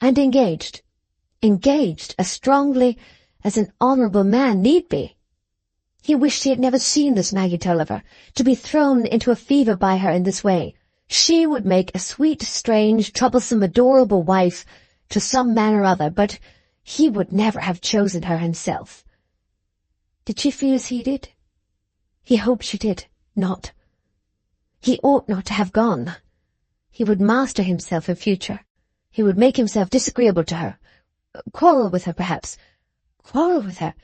and engaged as strongly as an honourable man need be. He wished he had never seen this Maggie Tulliver, to be thrown into a fever by her in this way. She would make a sweet, strange, troublesome, adorable wife to some man or other, but he would never have chosen her himself. Did she feel as he did? He hoped she did not. He ought not to have gone. He would master himself in future. He would make himself disagreeable to her. Quarrel with her, perhaps. Quarrel with her?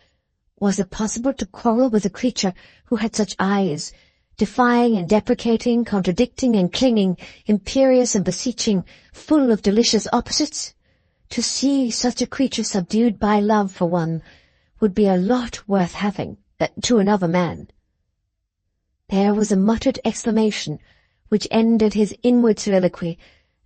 Was it possible to quarrel with a creature who had such eyes, defying and deprecating, contradicting and clinging, imperious and beseeching, full of delicious opposites? To see such a creature subdued by love for one, would be a lot worth having to another man. There was a muttered exclamation which ended his inward soliloquy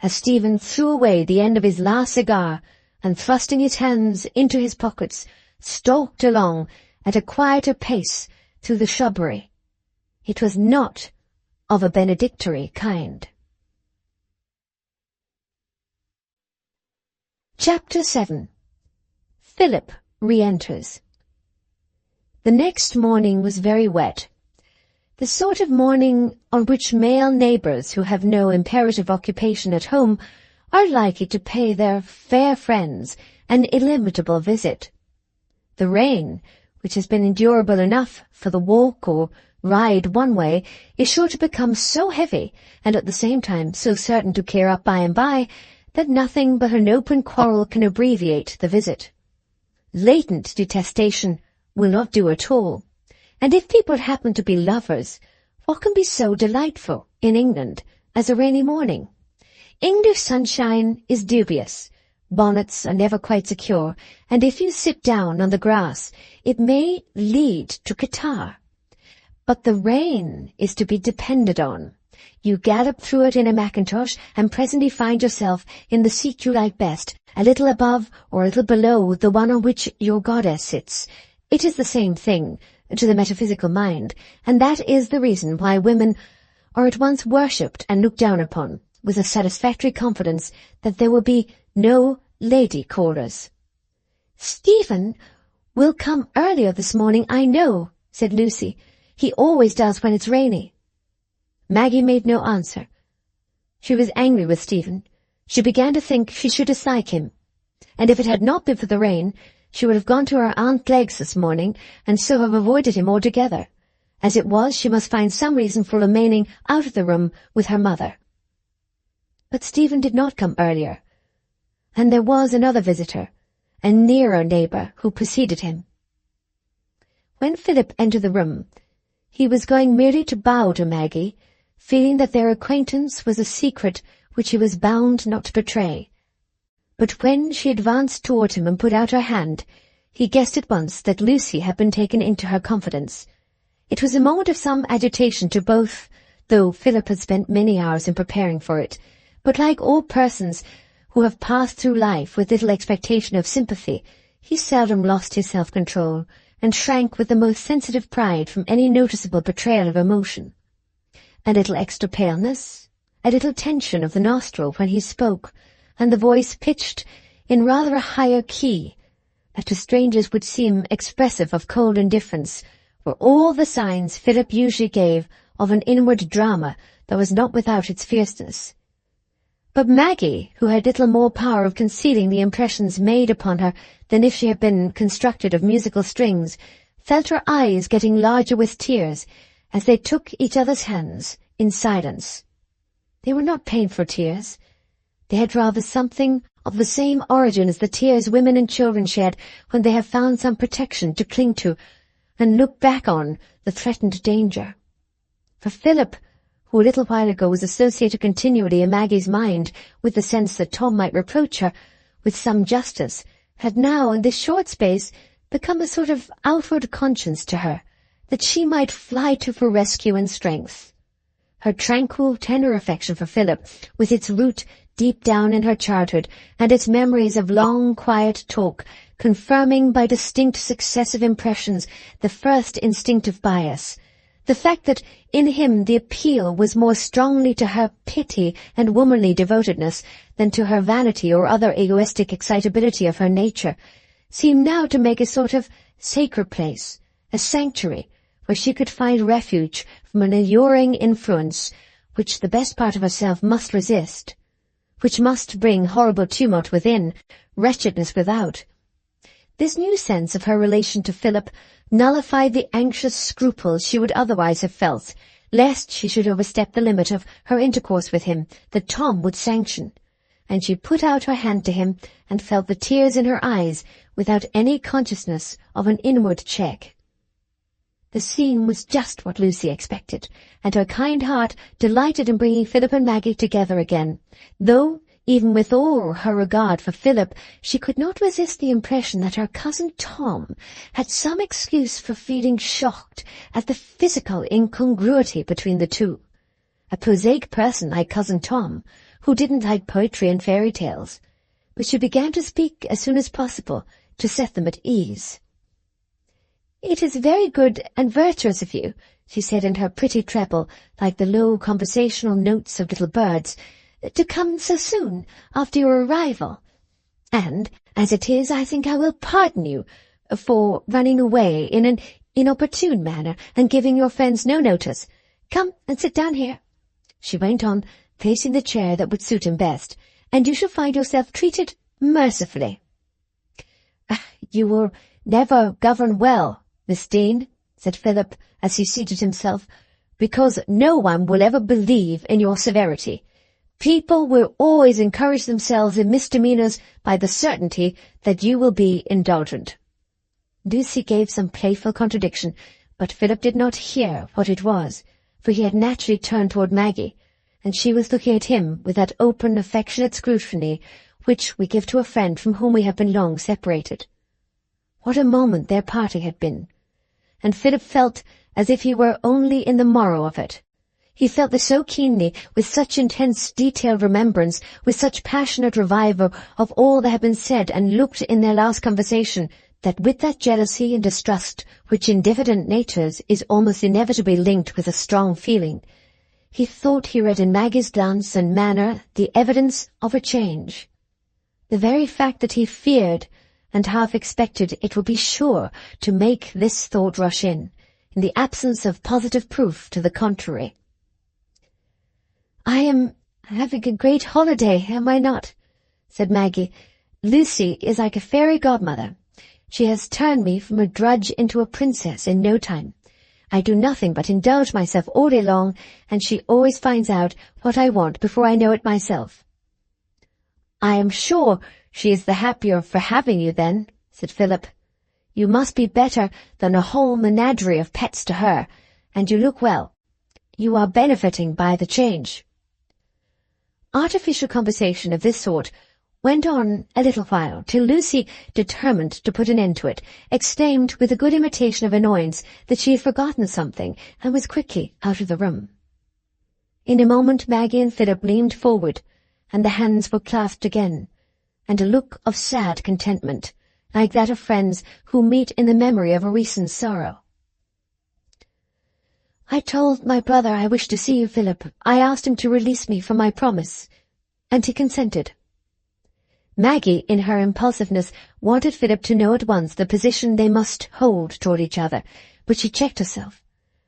as Stephen threw away the end of his last cigar and, thrusting his hands into his pockets, stalked along at a quieter pace through the shrubbery. It was not of a benedictory kind. Chapter 7. Philip re-enters. The next morning was very wet. The sort of morning on which male neighbours who have no imperative occupation at home are likely to pay their fair friends an illimitable visit. The rain, which has been endurable enough for the walk or ride one way, is sure to become so heavy, and at the same time so certain to clear up by and by, that nothing but an open quarrel can abbreviate the visit. Latent detestation will not do at all. And if people happen to be lovers, what can be so delightful in England as a rainy morning? English sunshine is dubious, bonnets are never quite secure, and if you sit down on the grass, it may lead to catarrh. But the rain is to be depended on. You gallop through it in a mackintosh and presently find yourself in the seat you like best, a little above or a little below the one on which your goddess sits. It is the same thing to the metaphysical mind, and that is the reason why women are at once worshipped and looked down upon, with a satisfactory confidence that there will be no lady callers. "Stephen will come earlier this morning, I know," said Lucy. "He always does when it's rainy." Maggie made no answer. She was angry with Stephen. She began to think she should dislike him, and if it had not been for the rain, she would have gone to her Aunt Glegg's this morning, and so have avoided him altogether. As it was, she must find some reason for remaining out of the room with her mother. But Stephen did not come earlier, and there was another visitor, a nearer neighbour, who preceded him. When Philip entered the room, he was going merely to bow to Maggie, feeling that their acquaintance was a secret which he was bound not to betray. But when she advanced toward him and put out her hand, he guessed at once that Lucy had been taken into her confidence. It was a moment of some agitation to both, though Philip had spent many hours in preparing for it. But like all persons who have passed through life with little expectation of sympathy, he seldom lost his self-control, and shrank with the most sensitive pride from any noticeable betrayal of emotion. A little extra paleness, a little tension of the nostril when he spoke, and the voice pitched in rather a higher key, that to strangers would seem expressive of cold indifference, were all the signs Philip usually gave of an inward drama that was not without its fierceness. But Maggie, who had little more power of concealing the impressions made upon her than if she had been constructed of musical strings, felt her eyes getting larger with tears as they took each other's hands in silence. They were not painful tears. They had rather something of the same origin as the tears women and children shed when they have found some protection to cling to and look back on the threatened danger. For Philip, who a little while ago was associated continually in Maggie's mind with the sense that Tom might reproach her with some justice, had now, in this short space, become a sort of outward conscience to her, that she might fly to for rescue and strength. Her tranquil, tender affection for Philip, with its root deep down in her childhood, and its memories of long, quiet talk, confirming by distinct successive impressions the first instinctive bias, the fact that in him the appeal was more strongly to her pity and womanly devotedness than to her vanity or other egoistic excitability of her nature, seemed now to make a sort of sacred place, a sanctuary, where she could find refuge from an alluring influence which the best part of herself must resist, which must bring horrible tumult within, wretchedness without. This new sense of her relation to Philip nullified the anxious scruples she would otherwise have felt, lest she should overstep the limit of her intercourse with him that Tom would sanction, and she put out her hand to him and felt the tears in her eyes without any consciousness of an inward check. The scene was just what Lucy expected, and her kind heart delighted in bringing Philip and Maggie together again, though, Even with all her regard for Philip, she could not resist the impression that her cousin Tom had some excuse for feeling shocked at the physical incongruity between the two. A prosaic person like cousin Tom, who didn't like poetry and fairy tales, but she began to speak as soon as possible to set them at ease. "It is very good and virtuous of you," she said in her pretty treble, like the low conversational notes of little birds, "to come so soon after your arrival. And, as it is, I think I will pardon you for running away in an inopportune manner and giving your friends no notice. Come and sit down here," she went on, placing the chair that would suit him best, "and you shall find yourself treated mercifully." "You will never govern well, Miss Dean," said Philip as he seated himself, "because no one will ever believe in your severity. People will always encourage themselves in misdemeanours by the certainty that you will be indulgent." Lucy gave some playful contradiction, but Philip did not hear what it was, for he had naturally turned toward Maggie, and she was looking at him with that open, affectionate scrutiny which we give to a friend from whom we have been long separated. What a moment their parting had been, and Philip felt as if he were only in the morrow of it. He felt this so keenly, with such intense detailed remembrance, with such passionate revival of all that had been said and looked in their last conversation, that with that jealousy and distrust which in diffident natures is almost inevitably linked with a strong feeling, he thought he read in Maggie's glance and manner the evidence of a change. The very fact that he feared and half expected it would be sure to make this thought rush in the absence of positive proof to the contrary. "I am having a great holiday, am I not?" said Maggie. "Lucy is like a fairy godmother. She has turned me from a drudge into a princess in no time. I do nothing but indulge myself all day long, and she always finds out what I want before I know it myself." "I am sure she is the happier for having you, then," said Philip. "You must be better than a whole menagerie of pets to her, and you look well. You are benefiting by the change." Artificial conversation of this sort went on a little while, till Lucy, determined to put an end to it, exclaimed with a good imitation of annoyance that she had forgotten something, and was quickly out of the room. In a moment Maggie and Philip leaned forward, and the hands were clasped again, and a look of sad contentment, like that of friends who meet in the memory of a recent sorrow. "I told my brother I wished to see you, Philip. I asked him to release me from my promise, and he consented." Maggie, in her impulsiveness, wanted Philip to know at once the position they must hold toward each other, but she checked herself.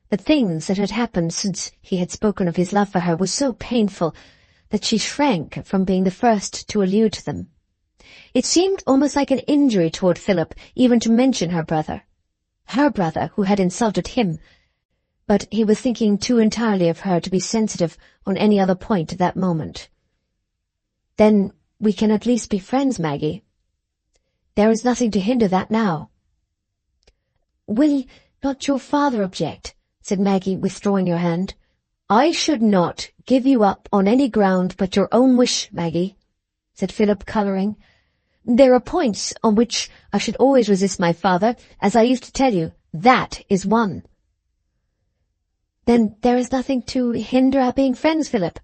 The things that had happened since he had spoken of his love for her were so painful that she shrank from being the first to allude to them. It seemed almost like an injury toward Philip even to mention her brother who had insulted him, but he was thinking too entirely of her to be sensitive on any other point at that moment. "Then we can at least be friends, Maggie. There is nothing to hinder that now." "Will not your father object?" said Maggie, withdrawing her hand. "I should not give you up on any ground but your own wish, Maggie," said Philip, colouring. "There are points on which I should always resist my father, as I used to tell you. That is one." "Then there is nothing to hinder our being friends, Philip,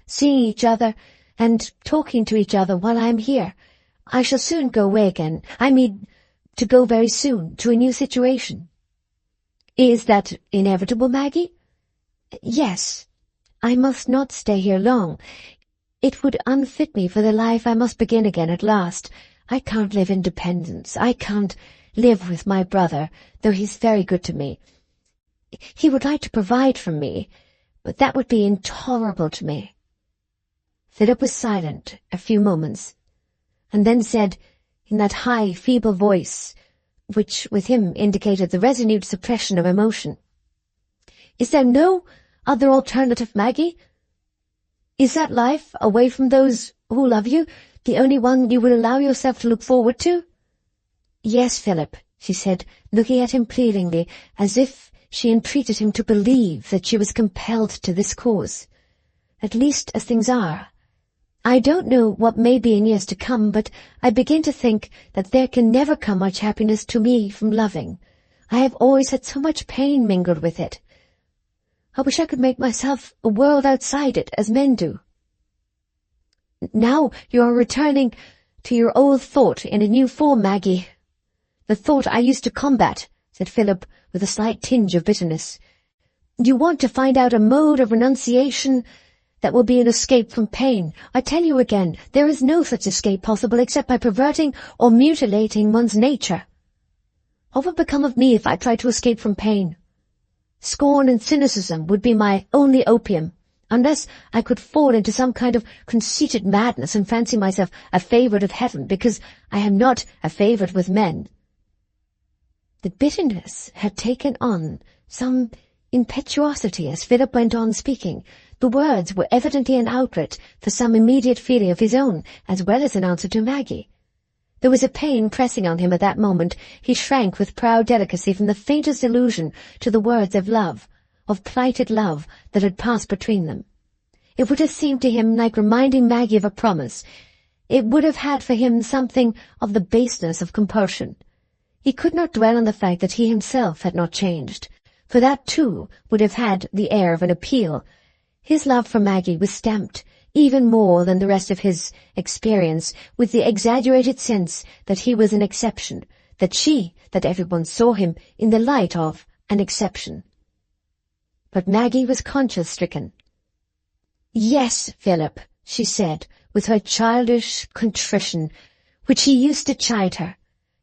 seeing each other and talking to each other while I am here. I shall soon go away again. I mean, to go very soon to a new situation." "Is that inevitable, Maggie?" "Yes. I must not stay here long. It would unfit me for the life I must begin again at last. I can't live in dependence. I can't live with my brother, though he's very good to me. He would like to provide for me, but that would be intolerable to me." Philip was silent a few moments, and then said, in that high, feeble voice, which with him indicated the resolute suppression of emotion, "Is there no other alternative, Maggie? Is that life, away from those who love you, the only one you will allow yourself to look forward to?" "Yes, Philip," she said, looking at him pleadingly, as if she entreated him to believe that she was compelled to this course. "At least as things are, I don't know what may be in years to come, but I begin to think that there can never come much happiness to me from loving. I have always had so much pain mingled with it. I wish I could make myself a world outside it, as men do. Now you are returning to your old thought in a new form, Maggie. The thought I used to combat, said Philip, with a slight tinge of bitterness. You want to find out a mode of renunciation that will be an escape from pain. I tell you again, there is no such escape possible except by perverting or mutilating one's nature. What would become of me if I tried to escape from pain? Scorn and cynicism would be my only opium, unless I could fall into some kind of conceited madness and fancy myself a favourite of heaven, because I am not a favourite with men. The bitterness had taken on some impetuosity as Philip went on speaking. The words were evidently an outlet for some immediate feeling of his own, as well as an answer to Maggie. There was a pain pressing on him at that moment. He shrank with proud delicacy from the faintest allusion to the words of love, of plighted love that had passed between them. It would have seemed to him like reminding Maggie of a promise. It would have had for him something of the baseness of compulsion. He could not dwell on the fact that he himself had not changed, for that too would have had the air of an appeal. His love for Maggie was stamped, even more than the rest of his experience, with the exaggerated sense that he was an exception, that everyone saw him in the light of an exception. But Maggie was conscience-stricken. "Yes, Philip," she said, with her childish contrition, which he used to chide her.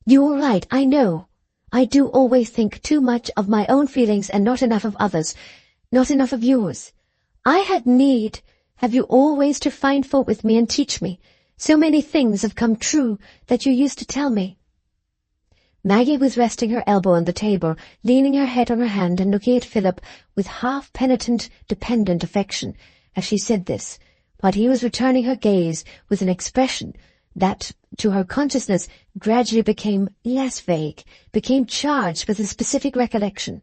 "You are right, I know. I do always think too much of my own feelings and not enough of others, not enough of yours. I had need have you always to find fault with me and teach me. So many things have come true that you used to tell me." Maggie was resting her elbow on the table, leaning her head on her hand and looking at Philip with half-penitent, dependent affection as she said this, while he was returning her gaze with an expression that, to her consciousness, gradually became less vague, became charged with a specific recollection.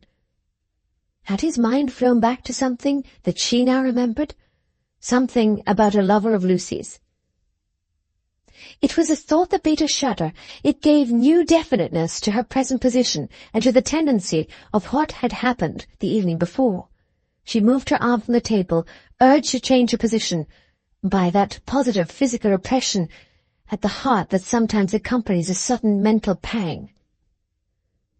Had his mind flown back to something that she now remembered? Something about a lover of Lucy's. It was a thought that made her shudder. It gave new definiteness to her present position and to the tendency of what had happened the evening before. She moved her arm from the table, urged to change her position by that positive physical oppression at the heart that sometimes accompanies a sudden mental pang.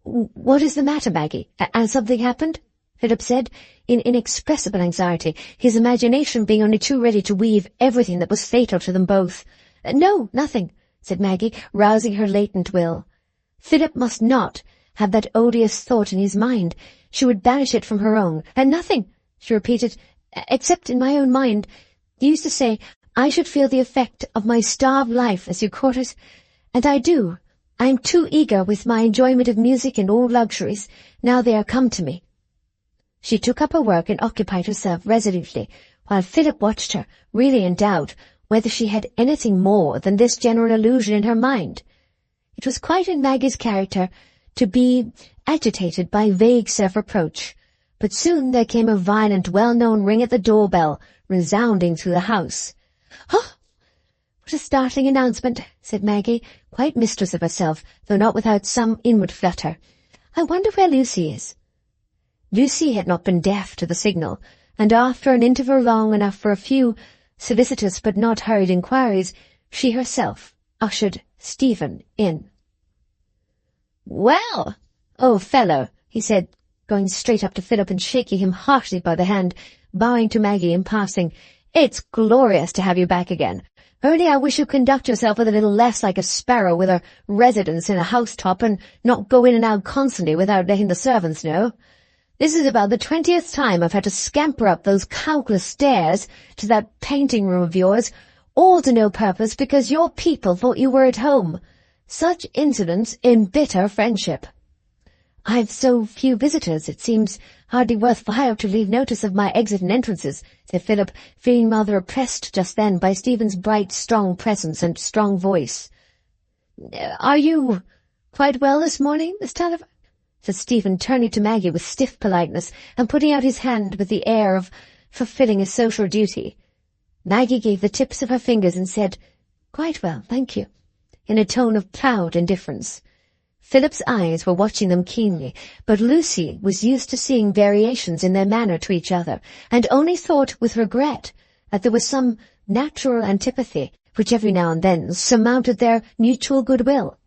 "What is the matter, Maggie? Has something happened?" Philip said, in inexpressible anxiety, his imagination being only too ready to weave everything that was fatal to them both. "No, nothing," said Maggie, rousing her latent will. Philip must not have that odious thought in his mind. She would banish it from her own. "And nothing," she repeated, "except in my own mind. You used to say I should feel the effect of my starved life, as you called it, and I do. I am too eager with my enjoyment of music and all luxuries, now they are come to me." She took up her work and occupied herself resolutely, while Philip watched her, really in doubt whether she had anything more than this general illusion in her mind. It was quite in Maggie's character to be agitated by vague self-reproach, but soon there came a violent, well-known ring at the doorbell, resounding through the house. "Oh, what a startling announcement," said Maggie, quite mistress of herself, though not without some inward flutter. "I wonder where Lucy is." Lucy had not been deaf to the signal, and after an interval long enough for a few solicitous but not hurried inquiries, she herself ushered Stephen in. "Well, old fellow," he said, going straight up to Philip and shaking him heartily by the hand, bowing to Maggie in passing, "it's glorious to have you back again. Only I wish you'd conduct yourself with a little less like a sparrow with a residence in a housetop, and not go in and out constantly without letting the servants know. This is about the 20th time I've had to scamper up those countless stairs to that painting room of yours, all to no purpose because your people thought you were at home. Such incidents embitter friendship." "I've so few visitors, it seems hardly worth while to leave notice of my exit and entrances," said Philip, feeling rather oppressed just then by Stephen's bright, strong presence and strong voice. "Are you quite well this morning, Miss Tulliver?" said Stephen, turning to Maggie with stiff politeness and putting out his hand with the air of fulfilling a social duty. Maggie gave the tips of her fingers and said, "Quite well, thank you," in a tone of proud indifference. Philip's eyes were watching them keenly, but Lucy was used to seeing variations in their manner to each other, and only thought with regret that there was some natural antipathy which every now and then surmounted their mutual goodwill.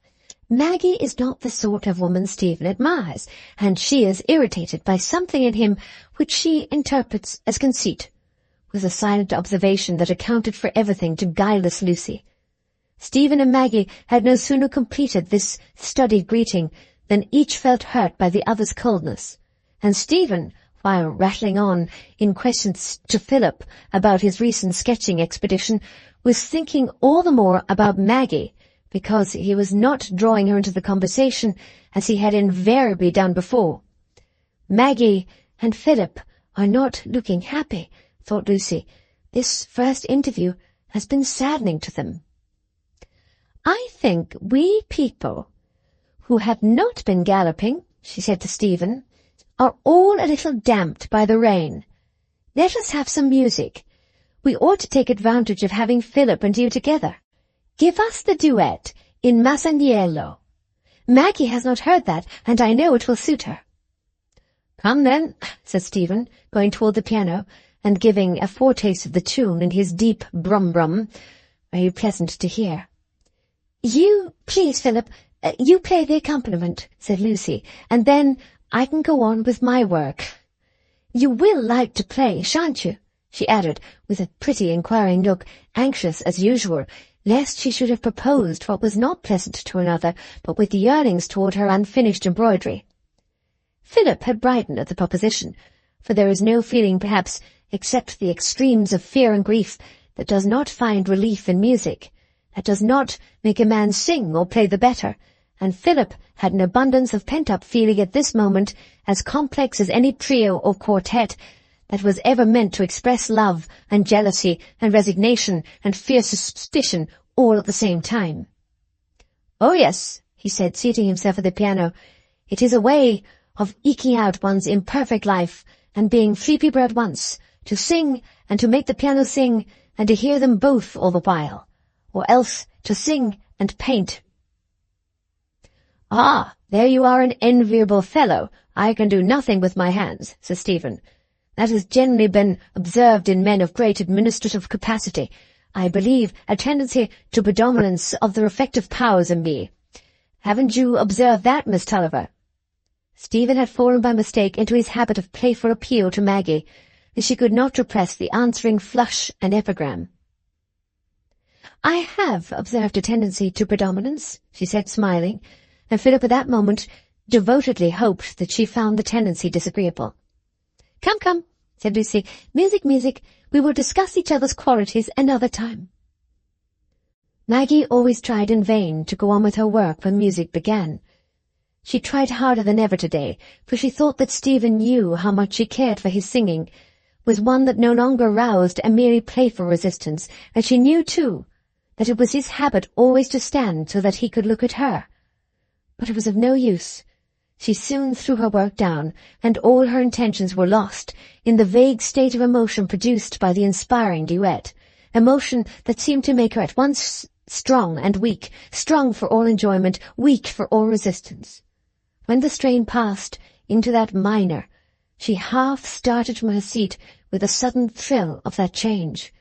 Maggie is not the sort of woman Stephen admires, and she is irritated by something in him which she interprets as conceit, was a silent observation that accounted for everything to guileless Lucy. Stephen and Maggie had no sooner completed this studied greeting than each felt hurt by the other's coldness, and Stephen, while rattling on in questions to Philip about his recent sketching expedition, was thinking all the more about Maggie because he was not drawing her into the conversation as he had invariably done before. Maggie and Philip are not looking happy, thought Lucy. This first interview has been saddening to them. "I think we people who have not been galloping," she said to Stephen, "are all a little damped by the rain. Let us have some music. We ought to take advantage of having Philip and you together. Give us the duet in Masaniello. Maggie has not heard that, and I know it will suit her." "Come then," said Stephen, going toward the piano and giving a foretaste of the tune in his deep brum-brum, very pleasant to hear. "You, please, Philip, you play the accompaniment," said Lucy, "and then I can go on with my work. You will like to play, shan't you?" she added, with a pretty inquiring look, anxious as usual, lest she should have proposed what was not pleasant to another, but with yearnings toward her unfinished embroidery. Philip had brightened at the proposition, for there is no feeling, perhaps, except the extremes of fear and grief, that does not find relief in music, that does not make a man sing or play the better, and Philip had an abundance of pent-up feeling at this moment as complex as any trio or quartet that was ever meant to express love and jealousy and resignation and fierce suspicion all at the same time. "Oh yes," he said, seating himself at the piano, "it is a way of eking out one's imperfect life and being three people at once, to sing and to make the piano sing and to hear them both all the while, or else to sing and paint." "Ah, there you are, an enviable fellow. I can do nothing with my hands," said Stephen. "That has generally been observed in men of great administrative capacity. I believe a tendency to predominance of the reflective powers in me. Haven't you observed that, Miss Tulliver?" Stephen had fallen by mistake into his habit of playful appeal to Maggie, and she could not repress the answering flush and epigram. "I have observed a tendency to predominance," she said, smiling, and Philip at that moment devotedly hoped that she found the tendency disagreeable. "Come, come," said Lucy. "Music, music. We will discuss each other's qualities another time." Maggie always tried in vain to go on with her work when music began. She tried harder than ever today, for she thought that Stephen knew how much she cared for his singing, was one that no longer roused a merely playful resistance, and she knew, too, that it was his habit always to stand so that he could look at her. But it was of no use. She soon threw her work down, and all her intentions were lost in the vague state of emotion produced by the inspiring duet, emotion that seemed to make her at once strong and weak, strong for all enjoyment, weak for all resistance. When the strain passed into that minor, she half started from her seat with a sudden thrill of that change.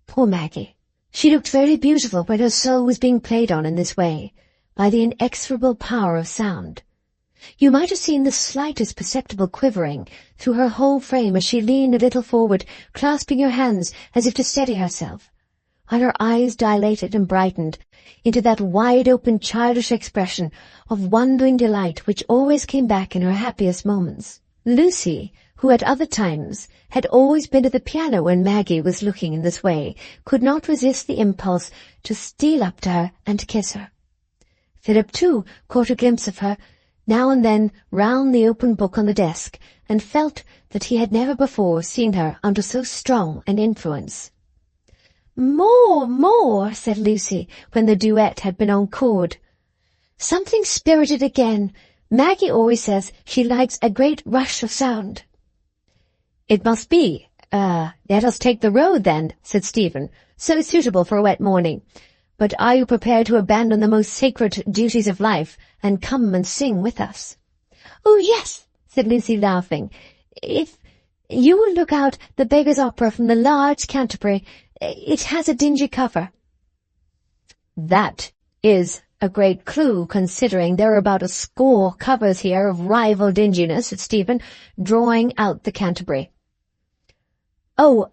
Poor Maggie! She looked very beautiful when her soul was being played on in this way, by the inexorable power of sound. You might have seen the slightest perceptible quivering through her whole frame as she leaned a little forward, clasping her hands as if to steady herself, while her eyes dilated and brightened into that wide-open childish expression of wondering delight which always came back in her happiest moments. Lucy, who at other times had always been at the piano when Maggie was looking in this way, could not resist the impulse to steal up to her and kiss her. Philip, too, caught a glimpse of her, now and then round the open book on the desk, and felt that he had never before seen her under so strong an influence. "More, more," said Lucy, when the duet had been encored. "Something spirited again. Maggie always says she likes a great rush of sound." "It must be Let us take the road, then," said Stephen, "so suitable for a wet morning. But are you prepared to abandon the most sacred duties of life and come and sing with us?" "Oh, yes," said Lucy, laughing. "If you will look out the Beggar's Opera from the large Canterbury, it has a dingy cover." "That is a great clue, considering there are about a score covers here of rival dinginess," said Stephen, drawing out the Canterbury. "Oh,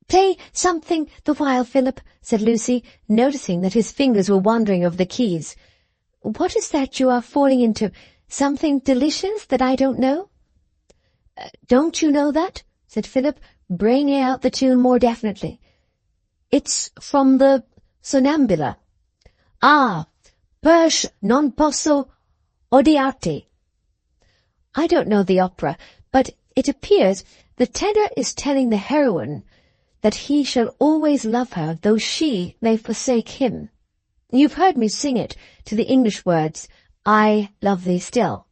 play something the while, Philip," said Lucy, noticing that his fingers were wandering over the keys. "What is that you are falling into? Something delicious that I don't know?" "Don't you know that?" said Philip, bringing out the tune more definitely. "It's from the Sonnambula. Ah, Persh non posso odiarti." "I don't know the opera, but it appears the tenor is telling the heroine that he shall always love her, though she may forsake him. You've heard me sing it to the English words, 'I love thee still.'"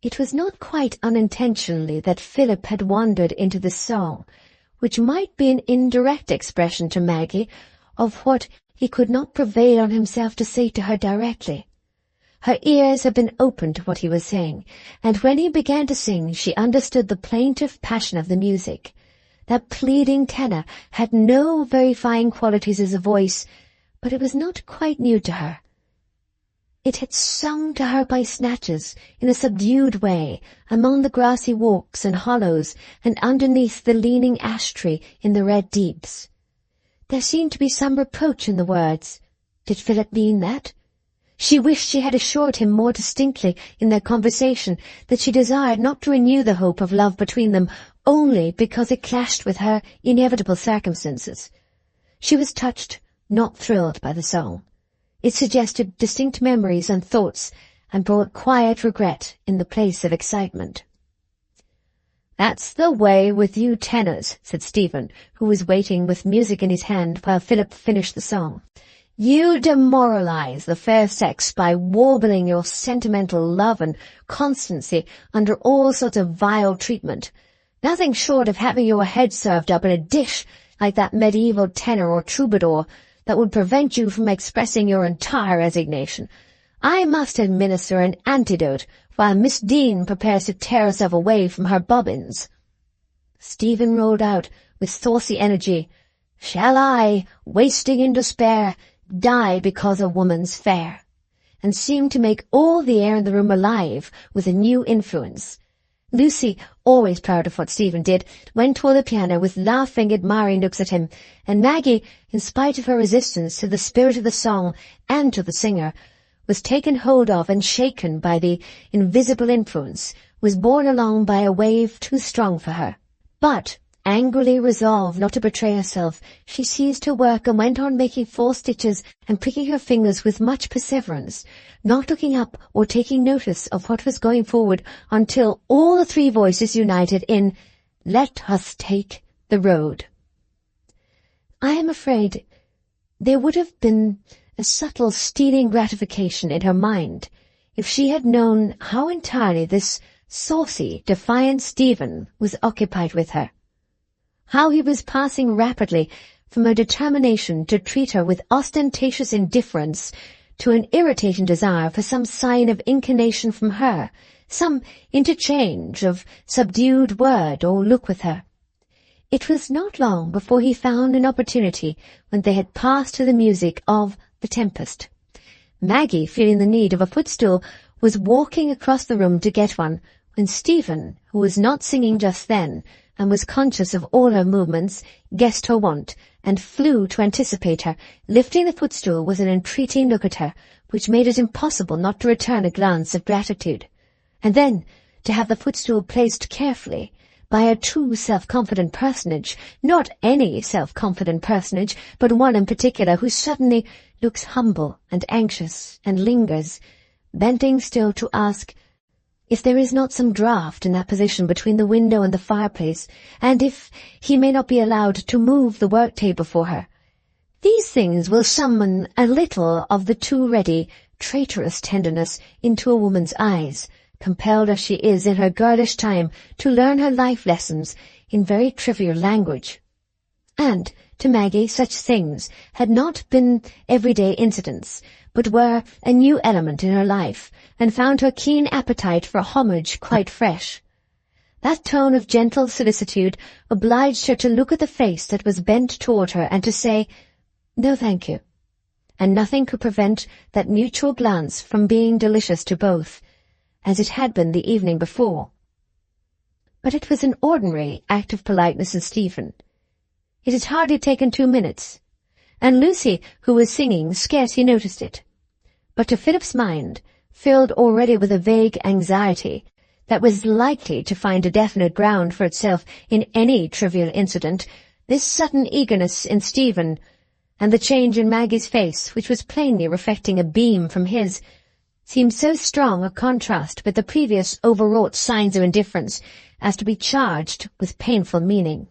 It was not quite unintentionally that Philip had wandered into this song, which might be an indirect expression to Maggie of what he could not prevail on himself to say to her directly. Her ears had been open to what he was saying, and when he began to sing she understood the plaintive passion of the music. That pleading tenor had no very fine qualities as a voice, but it was not quite new to her. It had sung to her by snatches, in a subdued way, among the grassy walks and hollows, and underneath the leaning ash tree in the red deeps. There seemed to be some reproach in the words. Did Philip mean that? She wished she had assured him more distinctly in their conversation that she desired not to renew the hope of love between them only because it clashed with her inevitable circumstances. She was touched, not thrilled by the song. It suggested distinct memories and thoughts, and brought quiet regret in the place of excitement. "That's the way with you tenors," said Stephen, who was waiting with music in his hand while Philip finished the song. "You demoralize the fair sex by warbling your sentimental love and constancy under all sorts of vile treatment. Nothing short of having your head served up in a dish like that medieval tenor or troubadour that would prevent you from expressing your entire resignation. I must administer an antidote while Miss Dean prepares to tear herself away from her bobbins." Stephen rolled out with saucy energy, "Shall I, wasting in despair, die because a woman's fair?" and seemed to make all the air in the room alive with a new influence. Lucy, always proud of what Stephen did, went toward the piano with laughing, admiring looks at him, and Maggie, in spite of her resistance to the spirit of the song and to the singer, was taken hold of and shaken by the invisible influence, was borne along by a wave too strong for her. But, angrily resolved not to betray herself, she ceased her work and went on making 4 stitches and pricking her fingers with much perseverance, not looking up or taking notice of what was going forward until all the 3 voices united in, "Let us take the road." I am afraid there would have been a subtle stealing gratification in her mind if she had known how entirely this saucy, defiant Stephen was occupied with her, how he was passing rapidly from a determination to treat her with ostentatious indifference to an irritating desire for some sign of inclination from her, some interchange of subdued word or look with her. It was not long before he found an opportunity when they had passed to the music of The Tempest. Maggie, feeling the need of a footstool, was walking across the room to get one, when Stephen, who was not singing just then, and was conscious of all her movements, guessed her want, and flew to anticipate her, lifting the footstool with an entreating look at her, which made it impossible not to return a glance of gratitude, and then to have the footstool placed carefully by a true self-confident personage, not any self-confident personage, but one in particular who suddenly looks humble and anxious and lingers, bending still to ask if there is not some draught in that position between the window and the fireplace, and if he may not be allowed to move the work-table for her. These things will summon a little of the too ready, traitorous tenderness into a woman's eyes, compelled as she is in her girlish time to learn her life lessons in very trivial language. And to Maggie such things had not been everyday incidents, but were a new element in her life, and found her keen appetite for homage quite fresh. That tone of gentle solicitude obliged her to look at the face that was bent toward her and to say, "No, thank you." And nothing could prevent that mutual glance from being delicious to both, as it had been the evening before. But it was an ordinary act of politeness in Stephen. It had hardly taken 2 minutes, and Lucy, who was singing, scarcely noticed it. But to Philip's mind, filled already with a vague anxiety that was likely to find a definite ground for itself in any trivial incident, this sudden eagerness in Stephen, and the change in Maggie's face, which was plainly reflecting a beam from his, seemed so strong a contrast with the previous overwrought signs of indifference as to be charged with painful meaning.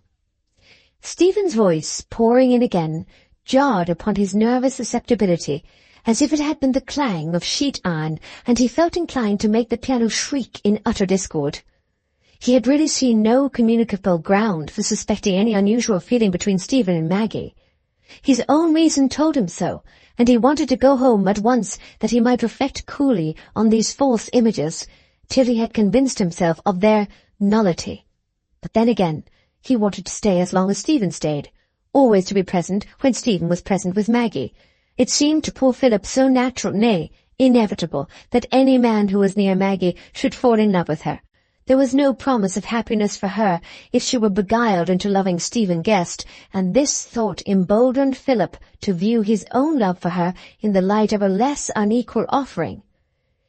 Stephen's voice, pouring in again, jarred upon his nervous susceptibility, as if it had been the clang of sheet iron, and he felt inclined to make the piano shriek in utter discord. He had really seen no communicable ground for suspecting any unusual feeling between Stephen and Maggie. His own reason told him so, and he wanted to go home at once that he might reflect coolly on these false images, till he had convinced himself of their nullity. But then again, he wanted to stay as long as Stephen stayed, always to be present when Stephen was present with Maggie. It seemed to poor Philip so natural, nay, inevitable, that any man who was near Maggie should fall in love with her. There was no promise of happiness for her if she were beguiled into loving Stephen Guest, and this thought emboldened Philip to view his own love for her in the light of a less unequal offering.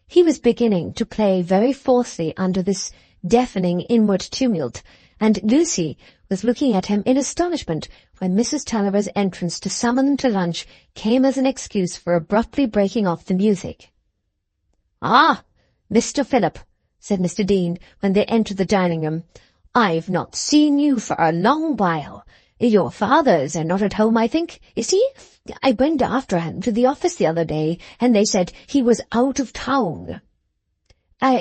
He was beginning to play very falsely under this deafening inward tumult, and Lucy was looking at him in astonishment when Mrs. Tulliver's entrance to summon them to lunch came as an excuse for abruptly breaking off the music. "Ah, Mr. Philip," said Mr. Dean when they entered the dining-room, "I've not seen you for a long while. Your father's not at home, I think, is he? I went after him to the office the other day, and they said he was out of town."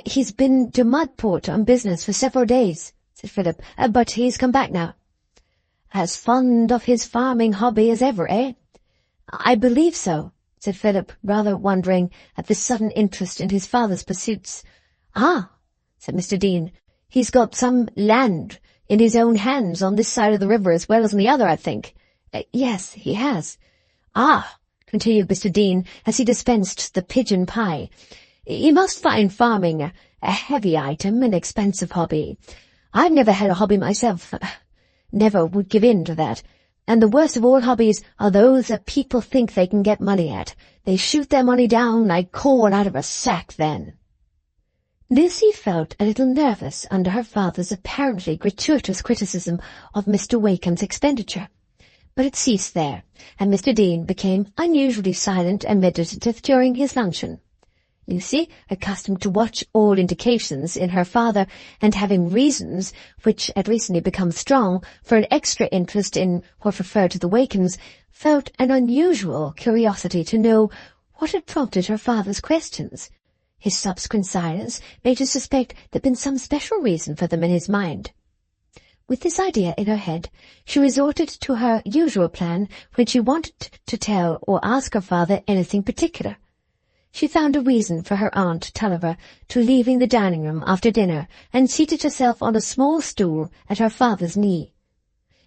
He's been to Mudport on business for several days," said Philip, "but he's come back now." "As fond of his farming hobby as ever, eh?" "I believe so," said Philip, rather wondering at this sudden interest in his father's pursuits. "Ah," said Mr. Dean, "he's got some land in his own hands on this side of the river as well as on the other, I think." "Yes, he has." "Ah," continued Mr. Dean, as he dispensed the pigeon pie, "he must find farming a heavy item, an expensive hobby. I've never had a hobby myself, never would give in to that. And the worst of all hobbies are those that people think they can get money at. They shoot their money down like corn out of a sack then." Lucy felt a little nervous under her father's apparently gratuitous criticism of Mr. Wakem's expenditure. But it ceased there, and Mr. Dean became unusually silent and meditative during his luncheon. Lucy, accustomed to watch all indications in her father, and having reasons, which had recently become strong, for an extra interest in what referred to the Wakems, felt an unusual curiosity to know what had prompted her father's questions. His subsequent silence made her suspect there had been some special reason for them in his mind. With this idea in her head, she resorted to her usual plan when she wanted to tell or ask her father anything particular. She found a reason for her aunt Tulliver to leaving the dining-room after dinner, and seated herself on a small stool at her father's knee.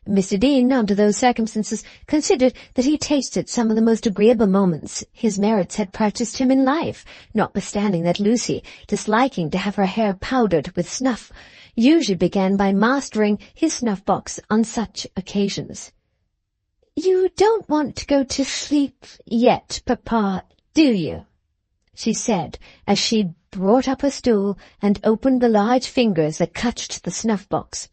Mr. Dean, under those circumstances, considered that he tasted some of the most agreeable moments his merits had purchased him in life, notwithstanding that Lucy, disliking to have her hair powdered with snuff, usually began by mastering his snuff-box on such occasions. "You don't want to go to sleep yet, Papa, do you?" she said, as she brought up her stool and opened the large fingers that clutched the snuff-box.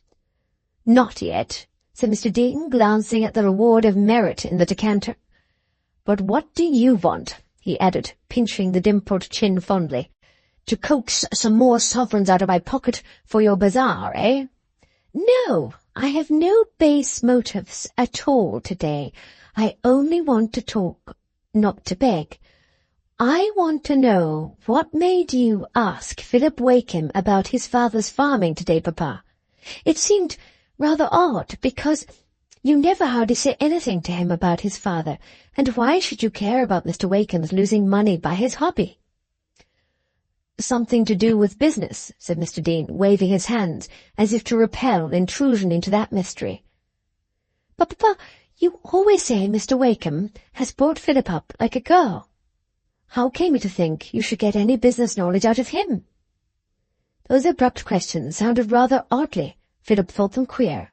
"Not yet," said Mr. Dean, glancing at the reward of merit in the decanter. "But what do you want?" he added, pinching the dimpled chin fondly. "To coax some more sovereigns out of my pocket for your bazaar, eh?" "No, I have no base motives at all today. I only want to talk, not to beg. I want to know what made you ask Philip Wakem about his father's farming today, Papa. It seemed rather odd, because you never hardly say anything to him about his father, and why should you care about Mr. Wakem's losing money by his hobby? Something to do with business, said Mr. Dean, waving his hands, as if to repel intrusion into that mystery. But, Papa, you always say Mr. Wakem has brought Philip up like a girl. How came you to think you should get any business knowledge out of him? Those abrupt questions sounded rather oddly. Philip thought them queer.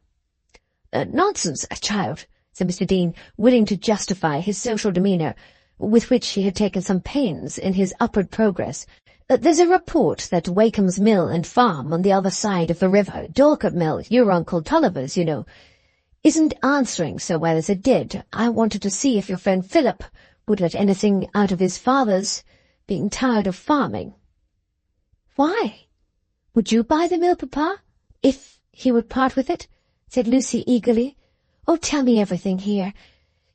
Nonsense, child, said Mr. Dean, willing to justify his social demeanour, with which he had taken some pains in his upward progress. There's a report that Wakem's mill and farm on the other side of the river, Dorlcote Mill, your Uncle Tulliver's, you know, isn't answering so well as it did. I wanted to see if your friend Philip would let anything out of his father's being tired of farming. Why? Would you buy the mill, Papa, if he would part with it? Said Lucy eagerly. Oh, tell me everything here.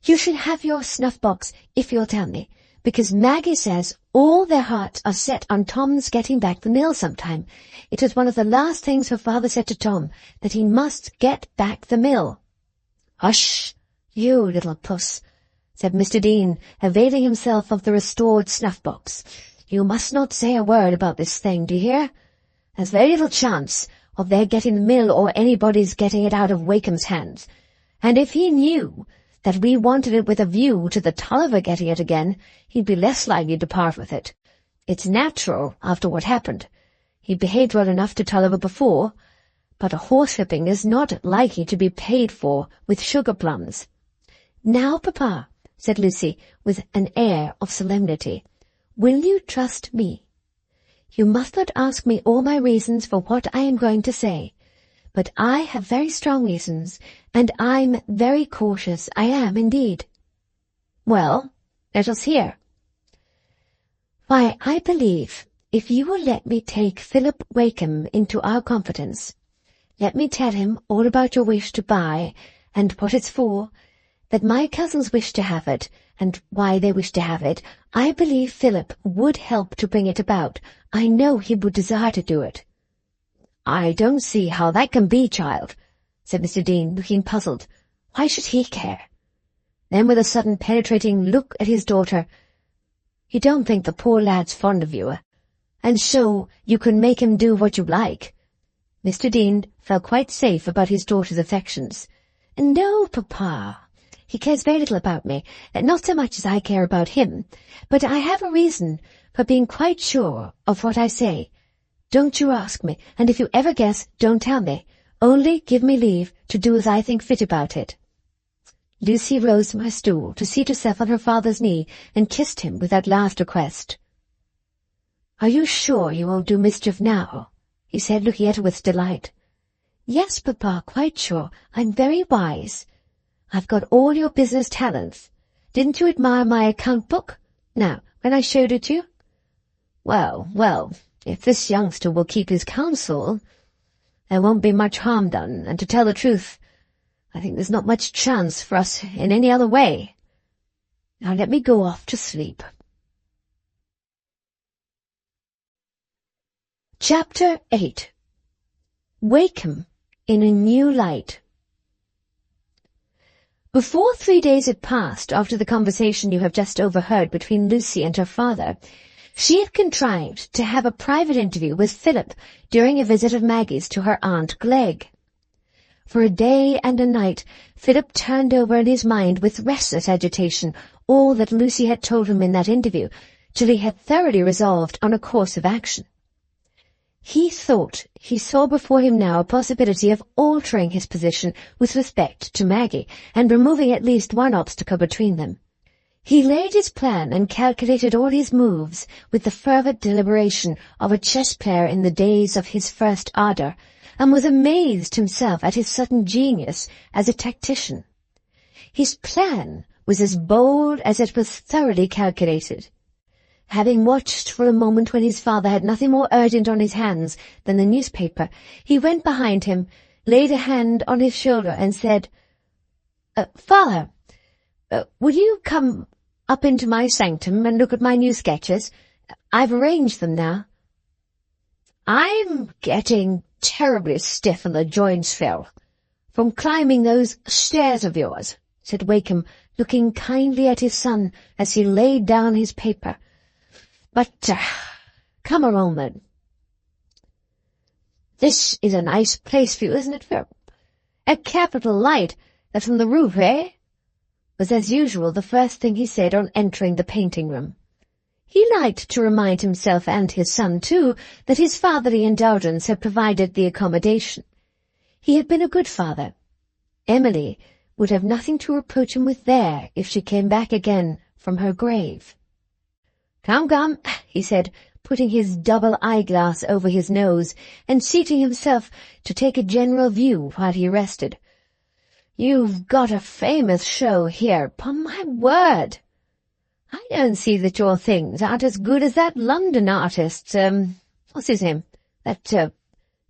You should have your snuff-box if you'll tell me, because Maggie says all their hearts are set on Tom's getting back the mill sometime. It was one of the last things her father said to Tom, that he must get back the mill. Hush, you little puss, said Mr. Dean, availing himself of the restored snuff-box. You must not say a word about this thing, do you hear? There's very little chance of their getting the mill or anybody's getting it out of Wakem's hands. And if he knew that we wanted it with a view to the Tulliver getting it again, he'd be less likely to part with it. It's natural after what happened. He behaved well enough to Tulliver before, but a horsewhipping is not likely to be paid for with sugar plums. Now, Papa, said Lucy, with an air of solemnity, will you trust me? You must not ask me all my reasons for what I am going to say, but I have very strong reasons, and I'm very cautious, I am indeed. Well, let us hear. Why, I believe, if you will let me take Philip Wakem into our confidence, let me tell him all about your wish to buy, and what it's for, that my cousins wish to have it, and why they wish to have it, I believe Philip would help to bring it about. I know he would desire to do it. I don't see how that can be, child, said Mr. Dean, looking puzzled. Why should he care? Then, with a sudden penetrating look at his daughter, you don't think the poor lad's fond of you, and so you can make him do what you like? Mr. Dean felt quite safe about his daughter's affections. No, Papa. He cares very little about me, not so much as I care about him, but I have a reason for being quite sure of what I say. Don't you ask me, and if you ever guess, don't tell me. Only give me leave to do as I think fit about it. Lucy rose from her stool to seat herself on her father's knee and kissed him with that last request. Are you sure you won't do mischief now? He said, looking at her with delight. Yes, Papa, quite sure. I'm very wise. I've got all your business talents. Didn't you admire my account book? Now, when I showed it you? Well, if this youngster will keep his counsel, there won't be much harm done, and to tell the truth, I think there's not much chance for us in any other way. Now let me go off to sleep. Chapter 8. Wakem in a New Light. Before 3 days had passed after the conversation you have just overheard between Lucy and her father, she had contrived to have a private interview with Philip during a visit of Maggie's to her Aunt Glegg. For a day and a night, Philip turned over in his mind with restless agitation all that Lucy had told him in that interview, till he had thoroughly resolved on a course of action. He thought he saw before him now a possibility of altering his position with respect to Maggie, and removing at least one obstacle between them. He laid his plan and calculated all his moves with the fervid deliberation of a chess player in the days of his first ardour, and was amazed himself at his sudden genius as a tactician. His plan was as bold as it was thoroughly calculated. Having watched for a moment when his father had nothing more urgent on his hands than the newspaper, he went behind him, laid a hand on his shoulder, and said, Father, will you come up into my sanctum and look at my new sketches. I've arranged them now." "I'm getting terribly stiff in the joints, Phil, from climbing those stairs of yours," said Wakem, looking kindly at his son as he laid down his paper. "But, come along then. This is a nice place for you, isn't it, Phil? A capital light, that from the roof, eh?" was as usual the first thing he said on entering the painting-room. He liked to remind himself and his son, too, that his fatherly indulgence had provided the accommodation. He had been a good father. Emily would have nothing to reproach him with there if she came back again from her grave. "Come, come," he said, putting his double eyeglass over his nose and seating himself to take a general view while he rested. "You've got a famous show here, upon my word. I don't see that your things aren't as good as that London artist's, what's his name, that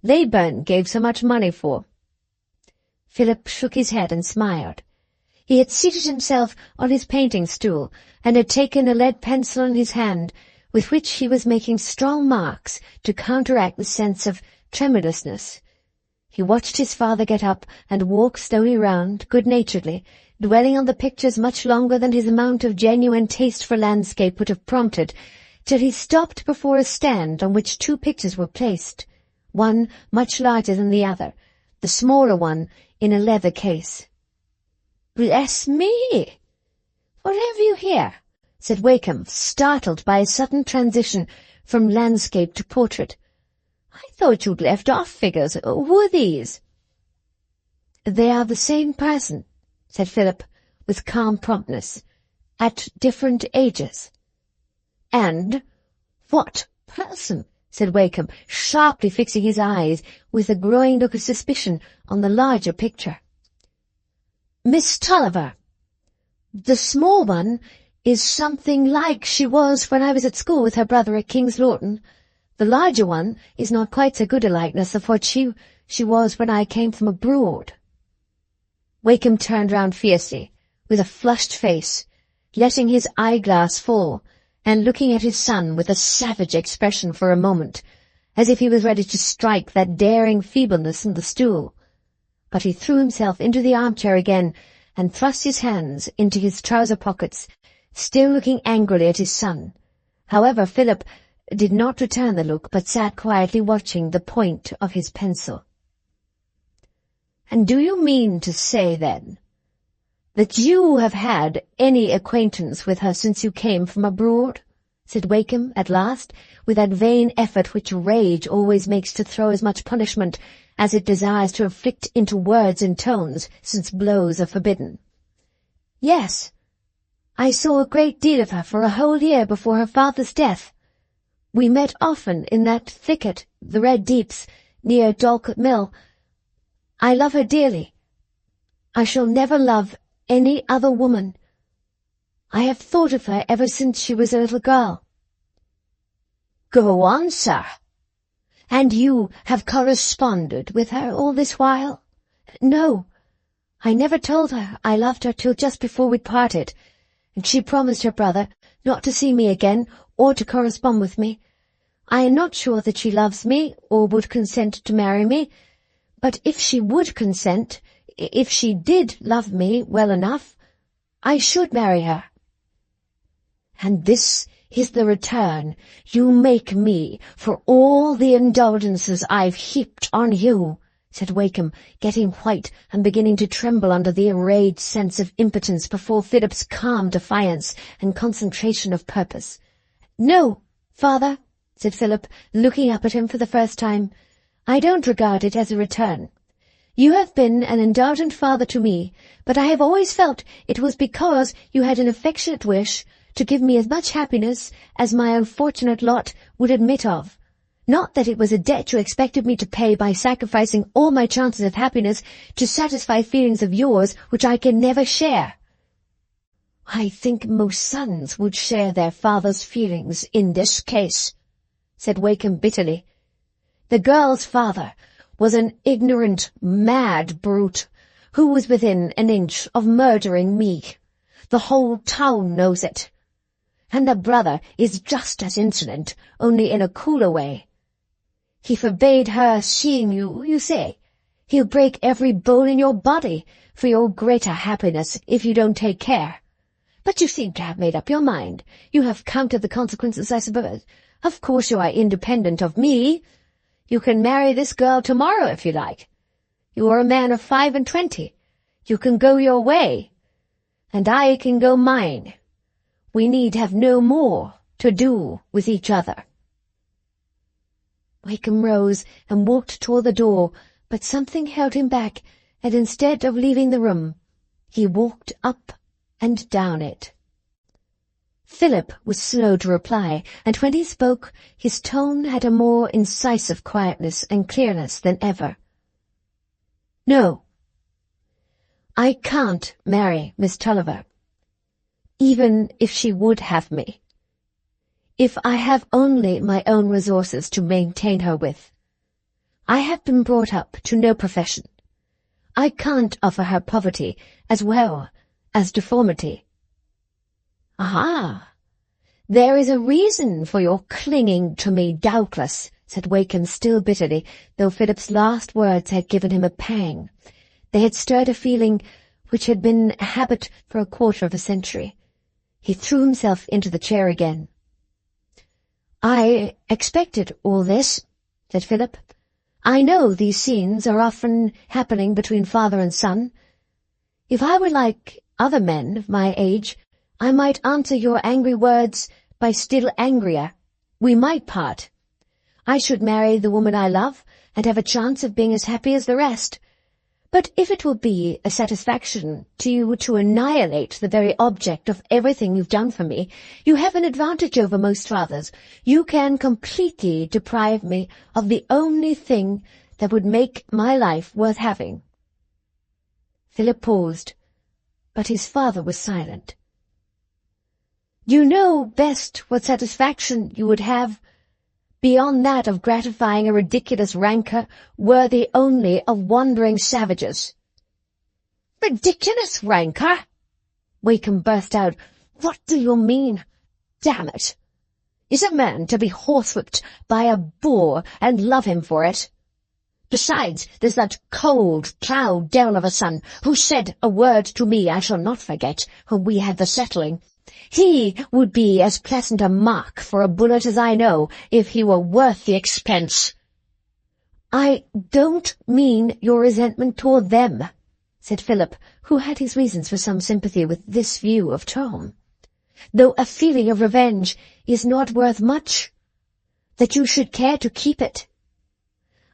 Leyburn gave so much money for." Philip shook his head and smiled. He had seated himself on his painting-stool and had taken a lead pencil in his hand, with which he was making strong marks to counteract the sense of tremulousness. He watched his father get up and walk slowly round, good-naturedly, dwelling on the pictures much longer than his amount of genuine taste for landscape would have prompted, till he stopped before a stand on which two pictures were placed, one much larger than the other, the smaller one in a leather case. "Bless me! What have you here?" said Wakem, startled by a sudden transition from landscape to portrait. "I thought you'd left off figures. Who are these?" "They are the same person," said Philip, with calm promptness, "at different ages." "And what person?" said Wakem, sharply fixing his eyes with a growing look of suspicion on the larger picture. "Miss Tulliver. The small one is something like she was when I was at school with her brother at King's Lorton. The larger one is not quite so good a likeness of what she was when I came from abroad." Wakem turned round fiercely, with a flushed face, letting his eyeglass fall, and looking at his son with a savage expression for a moment, as if he was ready to strike that daring feebleness in the stool. But he threw himself into the armchair again, and thrust his hands into his trouser pockets, still looking angrily at his son. However, Philip did not return the look, but sat quietly watching the point of his pencil. "And do you mean to say, then, that you have had any acquaintance with her since you came from abroad?" said Wakem at last, with that vain effort which rage always makes to throw as much punishment as it desires to inflict into words and tones, since blows are forbidden. "Yes, I saw a great deal of her for a whole year before her father's death. We met often in that thicket, the Red Deeps, near Dorlcote Mill. I love her dearly. I shall never love any other woman. I have thought of her ever since she was a little girl." "Go on, sir. And you have corresponded with her all this while?" "No. I never told her I loved her till just before we parted, and she promised her brother not to see me again or to correspond with me. I am not sure that she loves me or would consent to marry me, but if she would consent, if she did love me well enough, I should marry her." "And this is the return you make me for all the indulgences I've heaped on you," said Wakem, getting white and beginning to tremble under the enraged sense of impotence before Philip's calm defiance and concentration of purpose. "No, father," said Philip, looking up at him for the first time, "I don't regard it as a return. You have been an indulgent father to me, but I have always felt it was because you had an affectionate wish to give me as much happiness as my unfortunate lot would admit of, not that it was a debt you expected me to pay by sacrificing all my chances of happiness to satisfy feelings of yours which I can never share." "I think most sons would share their father's feelings in this case," said Wakem bitterly. "The girl's father was an ignorant, mad brute, who was within an inch of murdering me. The whole town knows it. And the brother is just as insolent, only in a cooler way. He forbade her seeing you, you say. He'll break every bone in your body for your greater happiness if you don't take care. But you seem to have made up your mind. You have counted the consequences, I suppose. Of course you are independent of me. You can marry this girl tomorrow if you like. You are a man of 25. You can go your way, and I can go mine. We need have no more to do with each other. Wakem rose and walked toward the door, but something held him back, and instead of leaving the room, he walked up and down it. Philip was slow to reply, and when he spoke, his tone had a more incisive quietness and clearness than ever. No, I can't marry Miss Tulliver, even if she would have me. If I have only my own resources to maintain her with. I have been brought up to no profession. I can't offer her poverty as well as deformity. Aha! There is a reason for your clinging to me, doubtless, said Wakem still bitterly, though Philip's last words had given him a pang. They had stirred a feeling which had been a habit for a quarter of a century. He threw himself into the chair again. I expected all this, said Philip. I know these scenes are often happening between father and son. If I were like other men of my age, I might answer your angry words by still angrier. We might part. I should marry the woman I love, and have a chance of being as happy as the rest. But if it will be a satisfaction to you to annihilate the very object of everything you've done for me, you have an advantage over most fathers. You can completely deprive me of the only thing that would make my life worth having. Philip paused, but his father was silent. You know best what satisfaction you would have beyond that of gratifying a ridiculous rancour worthy only of wandering savages. Ridiculous rancour? Wakem burst out. What do you mean? Damn it! Is a man to be horsewhipped by a boor and love him for it? Besides, there's that cold, proud devil of a son who said a word to me I shall not forget when we had the settling. He would be as pleasant a mark for a bullet as I know, if he were worth the expense. I don't mean your resentment toward them, said Philip, who had his reasons for some sympathy with this view of Tom. Though a feeling of revenge is not worth much, that you should care to keep it.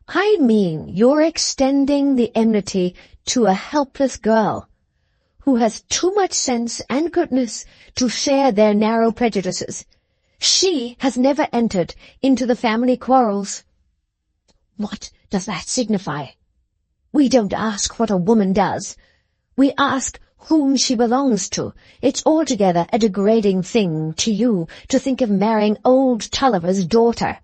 I mean your extending the enmity to a helpless girl, who has too much sense and goodness to share their narrow prejudices. She has never entered into the family quarrels. What does that signify? We don't ask what a woman does. We ask whom she belongs to. It's altogether a degrading thing to you to think of marrying old Tulliver's daughter.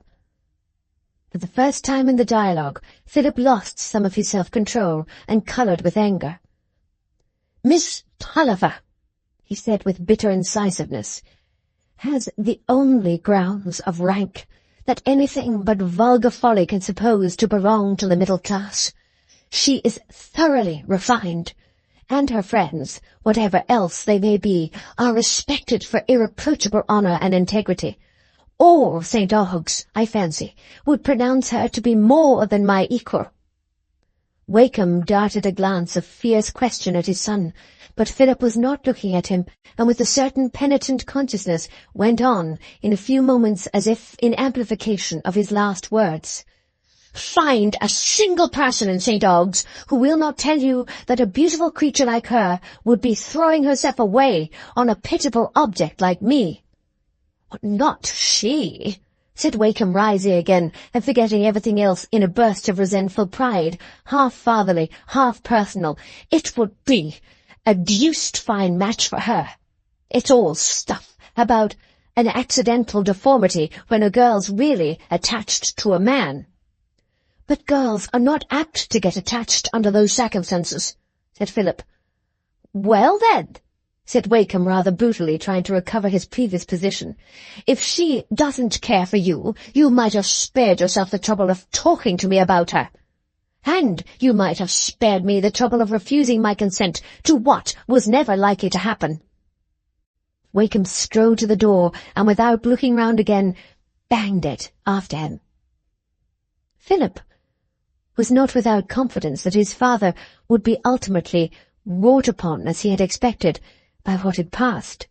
For the first time in the dialogue, Philip lost some of his self-control and coloured with anger. Miss Tulliver, he said with bitter incisiveness, has the only grounds of rank that anything but vulgar folly can suppose to belong to the middle class. She is thoroughly refined, and her friends, whatever else they may be, are respected for irreproachable honour and integrity. All St. Ogg's, I fancy, would pronounce her to be more than my equal. Wakem darted a glance of fierce question at his son, but Philip was not looking at him, and with a certain penitent consciousness went on in a few moments as if in amplification of his last words. Find a single person in St. Ogg's who will not tell you that a beautiful creature like her would be throwing herself away on a pitiable object like me. Not she, said Wakem, rising again, and forgetting everything else in a burst of resentful pride, half fatherly, half personal. It would be a deuced fine match for her. It's all stuff about an accidental deformity when a girl's really attached to a man. But girls are not apt to get attached under those circumstances, said Philip. Well then, said Wakeham rather brutally, trying to recover his previous position. "If she doesn't care for you, you might have spared yourself the trouble of talking to me about her. And you might have spared me the trouble of refusing my consent to what was never likely to happen." Wakeham strode to the door, and without looking round again, banged it after him. Philip was not without confidence that his father would be ultimately wrought upon as he had expected by what had passed,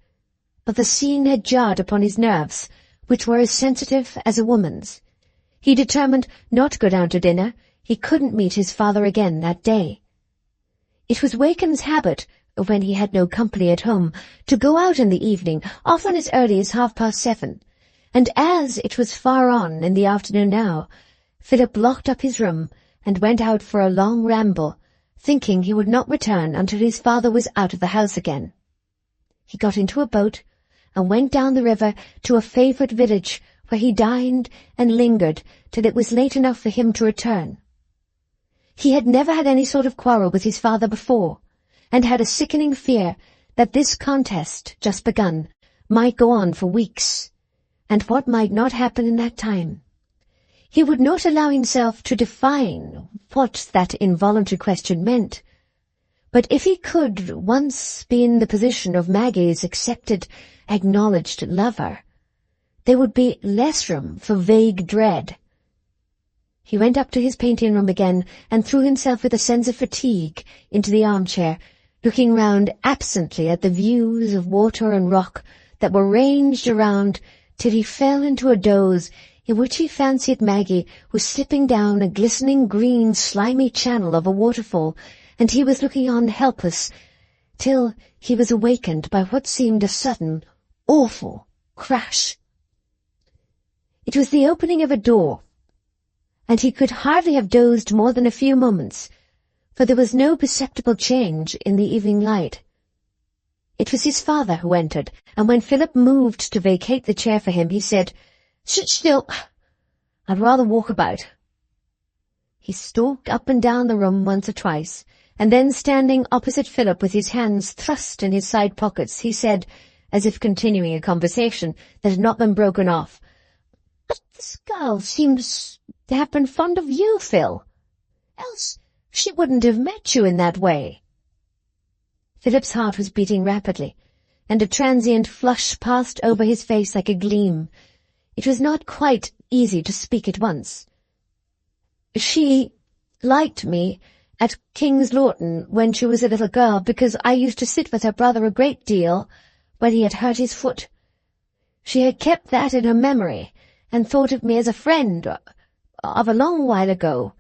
but the scene had jarred upon his nerves, which were as sensitive as a woman's. He determined not to go down to dinner. He couldn't meet his father again that day. It was Wakeham's habit, when he had no company at home, to go out in the evening, often as early as 7:30, and as it was far on in the afternoon now, Philip locked up his room and went out for a long ramble, thinking he would not return until his father was out of the house again. He got into a boat and went down the river to a favourite village, where he dined and lingered till it was late enough for him to return. He had never had any sort of quarrel with his father before, and had a sickening fear that this contest, just begun, might go on for weeks, and what might not happen in that time. He would not allow himself to define what that involuntary question meant, but if he could once be in the position of Maggie's accepted, acknowledged lover, there would be less room for vague dread. He went up to his painting room again and threw himself with a sense of fatigue into the armchair, looking round absently at the views of water and rock that were ranged around, till he fell into a doze in which he fancied Maggie was slipping down a glistening green slimy channel of a waterfall, and he was looking on helpless, till he was awakened by what seemed a sudden, awful crash. It was the opening of a door, and he could hardly have dozed more than a few moments, for there was no perceptible change in the evening light. It was his father who entered, and when Philip moved to vacate the chair for him, he said, "Sit still. I'd rather walk about." He stalked up and down the room once or twice, and then standing opposite Philip with his hands thrust in his side pockets, he said, as if continuing a conversation that had not been broken off, "But this girl seems to have been fond of you, Phil. Else she wouldn't have met you in that way." Philip's heart was beating rapidly, and a transient flush passed over his face like a gleam. It was not quite easy to speak at once. "She liked me at King's Lorton when she was a little girl, because I used to sit with her brother a great deal when he had hurt his foot. She had kept that in her memory, and thought of me as a friend of a long while ago.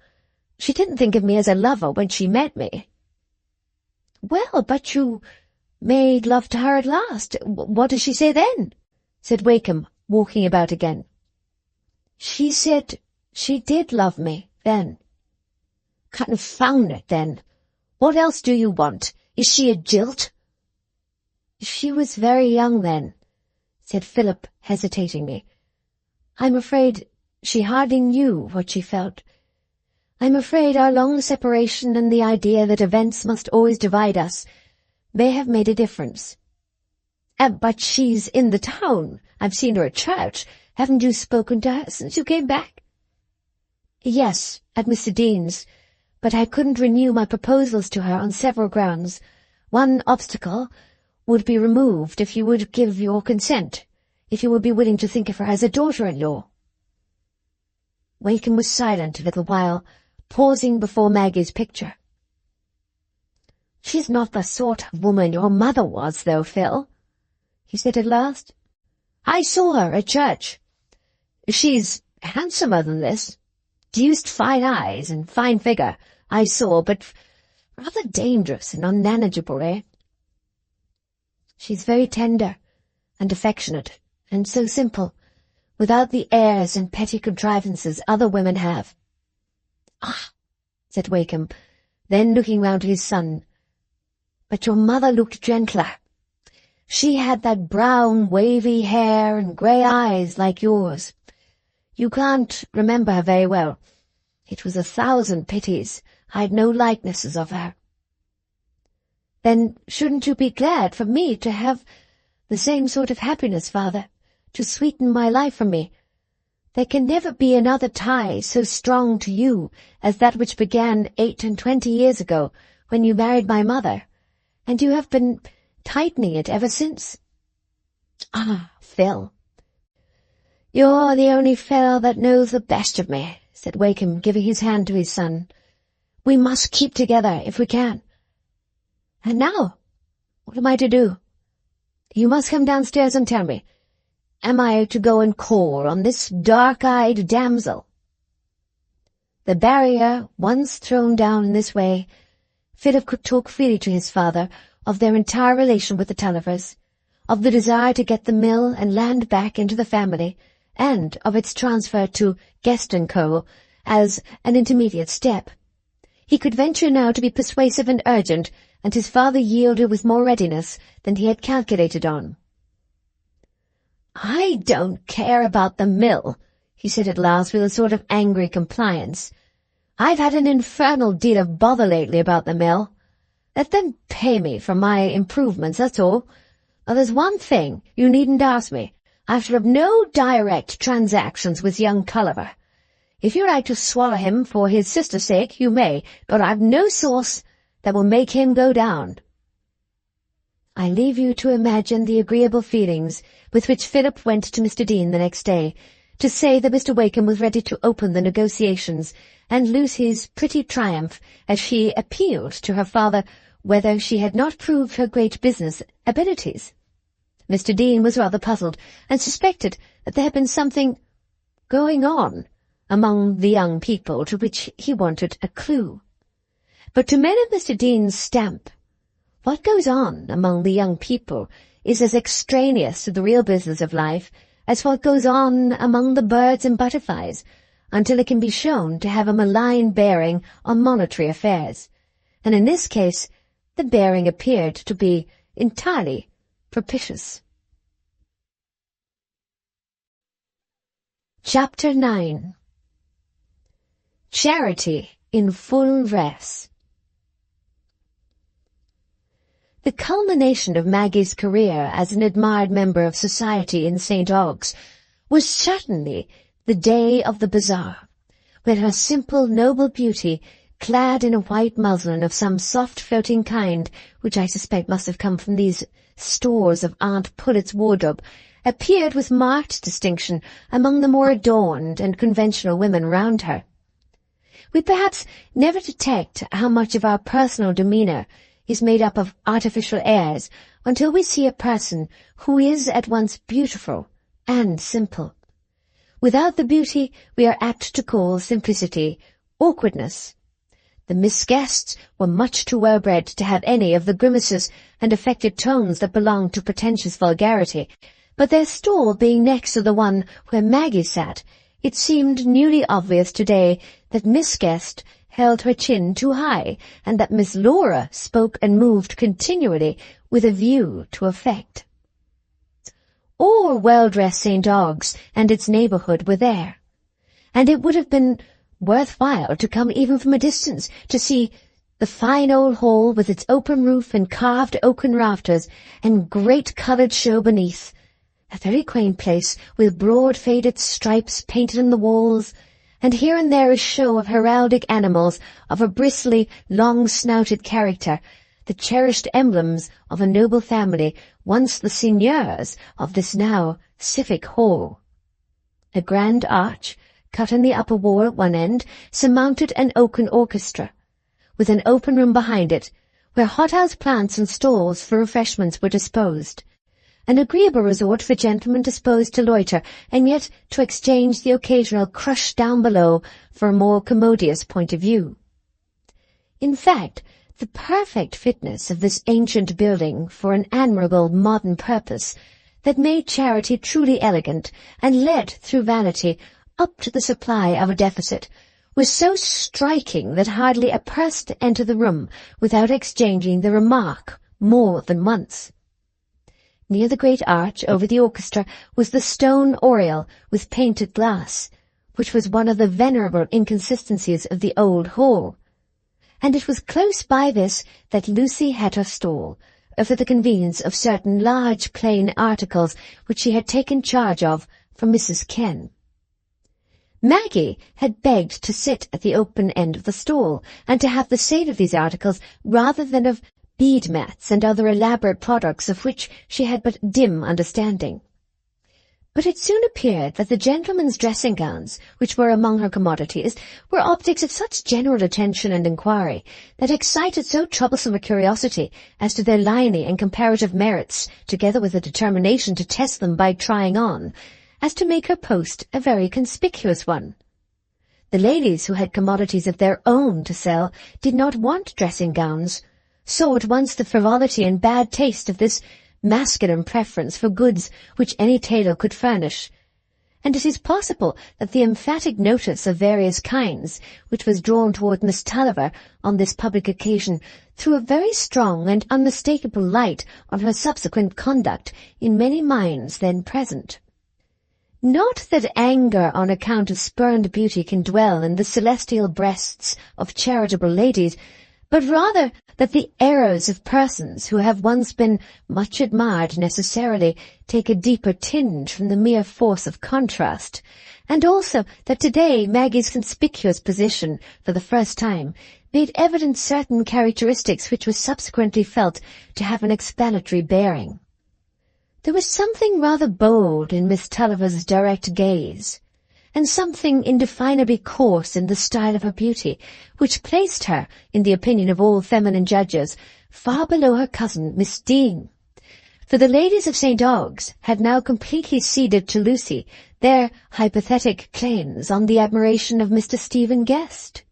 She didn't think of me as a lover when she met me." "Well, but you made love to her at last. What did she say then?" said Wakeham, walking about again. "She said she did love me then." "Confound it, then. What else do you want? Is she a jilt?" "She was very young then," said Philip hesitatingly. "I'm afraid she hardly knew what she felt. I'm afraid our long separation and the idea that events must always divide us may have made a difference." "But she's in the town. I've seen her at church. Haven't you spoken to her since you came back?" "Yes, at Mr. Dean's, but I couldn't renew my proposals to her on several grounds. One obstacle would be removed if you would give your consent, if you would be willing to think of her as a daughter-in-law." Wakeham was silent a little while, pausing before Maggie's picture. "She's not the sort of woman your mother was, though, Phil," he said at last. "I saw her at church. She's handsomer than this. Deuced fine eyes and fine figure, I saw, but rather dangerous and unmanageable, eh?" "She's very tender and affectionate, and so simple, without the airs and petty contrivances other women have." "Ah," said Wakeham, then looking round to his son, "but your mother looked gentler. She had that brown, wavy hair and grey eyes like yours. You can't remember her very well. It was 1,000 pities I'd no likenesses of her." Then shouldn't you be glad for me to have the same sort of happiness, father, to sweeten my life for me? There can never be another tie so strong to you as that which began 28 years ago, when you married my mother, and you have been tightening it ever since. Ah, Phil. You're the only fellow that knows the best of me, said Wakem, giving his hand to his son. We must keep together if we can. And now, what am I to do? You must come downstairs and tell me. Am I to go and call on this dark-eyed damsel? The barrier once thrown down in this way, Philip could talk freely to his father of their entire relation with the Tullivers, of the desire to get the mill and land back into the family, and of its transfer to Guest & Co. as an intermediate step. He could venture now to be persuasive and urgent, and his father yielded with more readiness than he had calculated on. I don't care about the mill, he said at last with a sort of angry compliance. I've had an infernal deal of bother lately about the mill. Let them pay me for my improvements, that's all. Now there's one thing you needn't ask me. I shall have no direct transactions with young Tulliver. If you like to swallow him for his sister's sake, you may, but I've no sauce that will make him go down. I leave you to imagine the agreeable feelings with which Philip went to Mr. Dean the next day, to say that Mr. Wakem was ready to open the negotiations, and lose his pretty triumph as she appealed to her father whether she had not proved her great business abilities. Mr. Dean was rather puzzled, and suspected that there had been something going on among the young people to which he wanted a clue. But to men of Mr. Dean's stamp, what goes on among the young people is as extraneous to the real business of life as what goes on among the birds and butterflies, until it can be shown to have a malign bearing on monetary affairs, and in this case the bearing appeared to be entirely propitious. Chapter 9. Charity in full dress. The culmination of Maggie's career as an admired member of society in St. Ogg's was certainly the day of the bazaar, when her simple, noble beauty, clad in a white muslin of some soft floating kind, which I suspect must have come from these stores of Aunt Pullet's wardrobe, appeared with marked distinction among the more adorned and conventional women round her. We perhaps never detect how much of our personal demeanour is made up of artificial airs until we see a person who is at once beautiful and simple. Without the beauty we are apt to call simplicity awkwardness. The Miss Guests were much too well-bred to have any of the grimaces and affected tones that belong to pretentious vulgarity, but their stall being next to the one where Maggie sat, it seemed newly obvious today that Miss Guest held her chin too high, and that Miss Laura spoke and moved continually with a view to effect. All well-dressed St. Ogg's and its neighbourhood were there, and it would have been worth-while to come even from a distance to see the fine old hall with its open roof and carved oaken rafters and great coloured show beneath, a very quaint place with broad faded stripes painted on the walls, and here and there a show of heraldic animals of a bristly, long-snouted character, the cherished emblems of a noble family, once the seigneurs of this now civic hall. A grand arch, cut in the upper wall at one end, surmounted an oaken orchestra, with an open room behind it, where hothouse plants and stalls for refreshments were disposed, an agreeable resort for gentlemen disposed to loiter, and yet to exchange the occasional crush down below for a more commodious point of view. In fact, the perfect fitness of this ancient building for an admirable modern purpose that made charity truly elegant and led through vanity up to the supply of a deficit was so striking that hardly a person entered the room without exchanging the remark more than once. Near the great arch over the orchestra was the stone oriel with painted glass, which was one of the venerable inconsistencies of the old hall. and it was close by this that Lucy had her stall, for the convenience of certain large plain articles which she had taken charge of from Mrs. Ken. Maggie had begged to sit at the open end of the stall, and to have the sale of these articles rather than of bead mats and other elaborate products of which she had but dim understanding. But it soon appeared that the gentlemen's dressing-gowns, which were among her commodities, were objects of such general attention and inquiry, that excited so troublesome a curiosity as to their lining and comparative merits, together with a determination to test them by trying on, as to make her post a very conspicuous one. The ladies who had commodities of their own to sell did not want dressing-gowns, saw at once the frivolity and bad taste of this masculine preference for goods which any tailor could furnish, and it is possible that the emphatic notice of various kinds which was drawn toward Miss Tulliver on this public occasion threw a very strong and unmistakable light on her subsequent conduct in many minds then present. Not that anger on account of spurned beauty can dwell in the celestial breasts of charitable ladies, but rather that the errors of persons who have once been much admired necessarily take a deeper tinge from the mere force of contrast, and also that today Maggie's conspicuous position for the first time made evident certain characteristics which were subsequently felt to have an explanatory bearing. There was something rather bold in Miss Tulliver's direct gaze, and something indefinably coarse in the style of her beauty, which placed her, in the opinion of all feminine judges, far below her cousin Miss Dean. For the ladies of St. Ogg's had now completely ceded to Lucy their hypothetic claims on the admiration of Mr. Stephen Guest.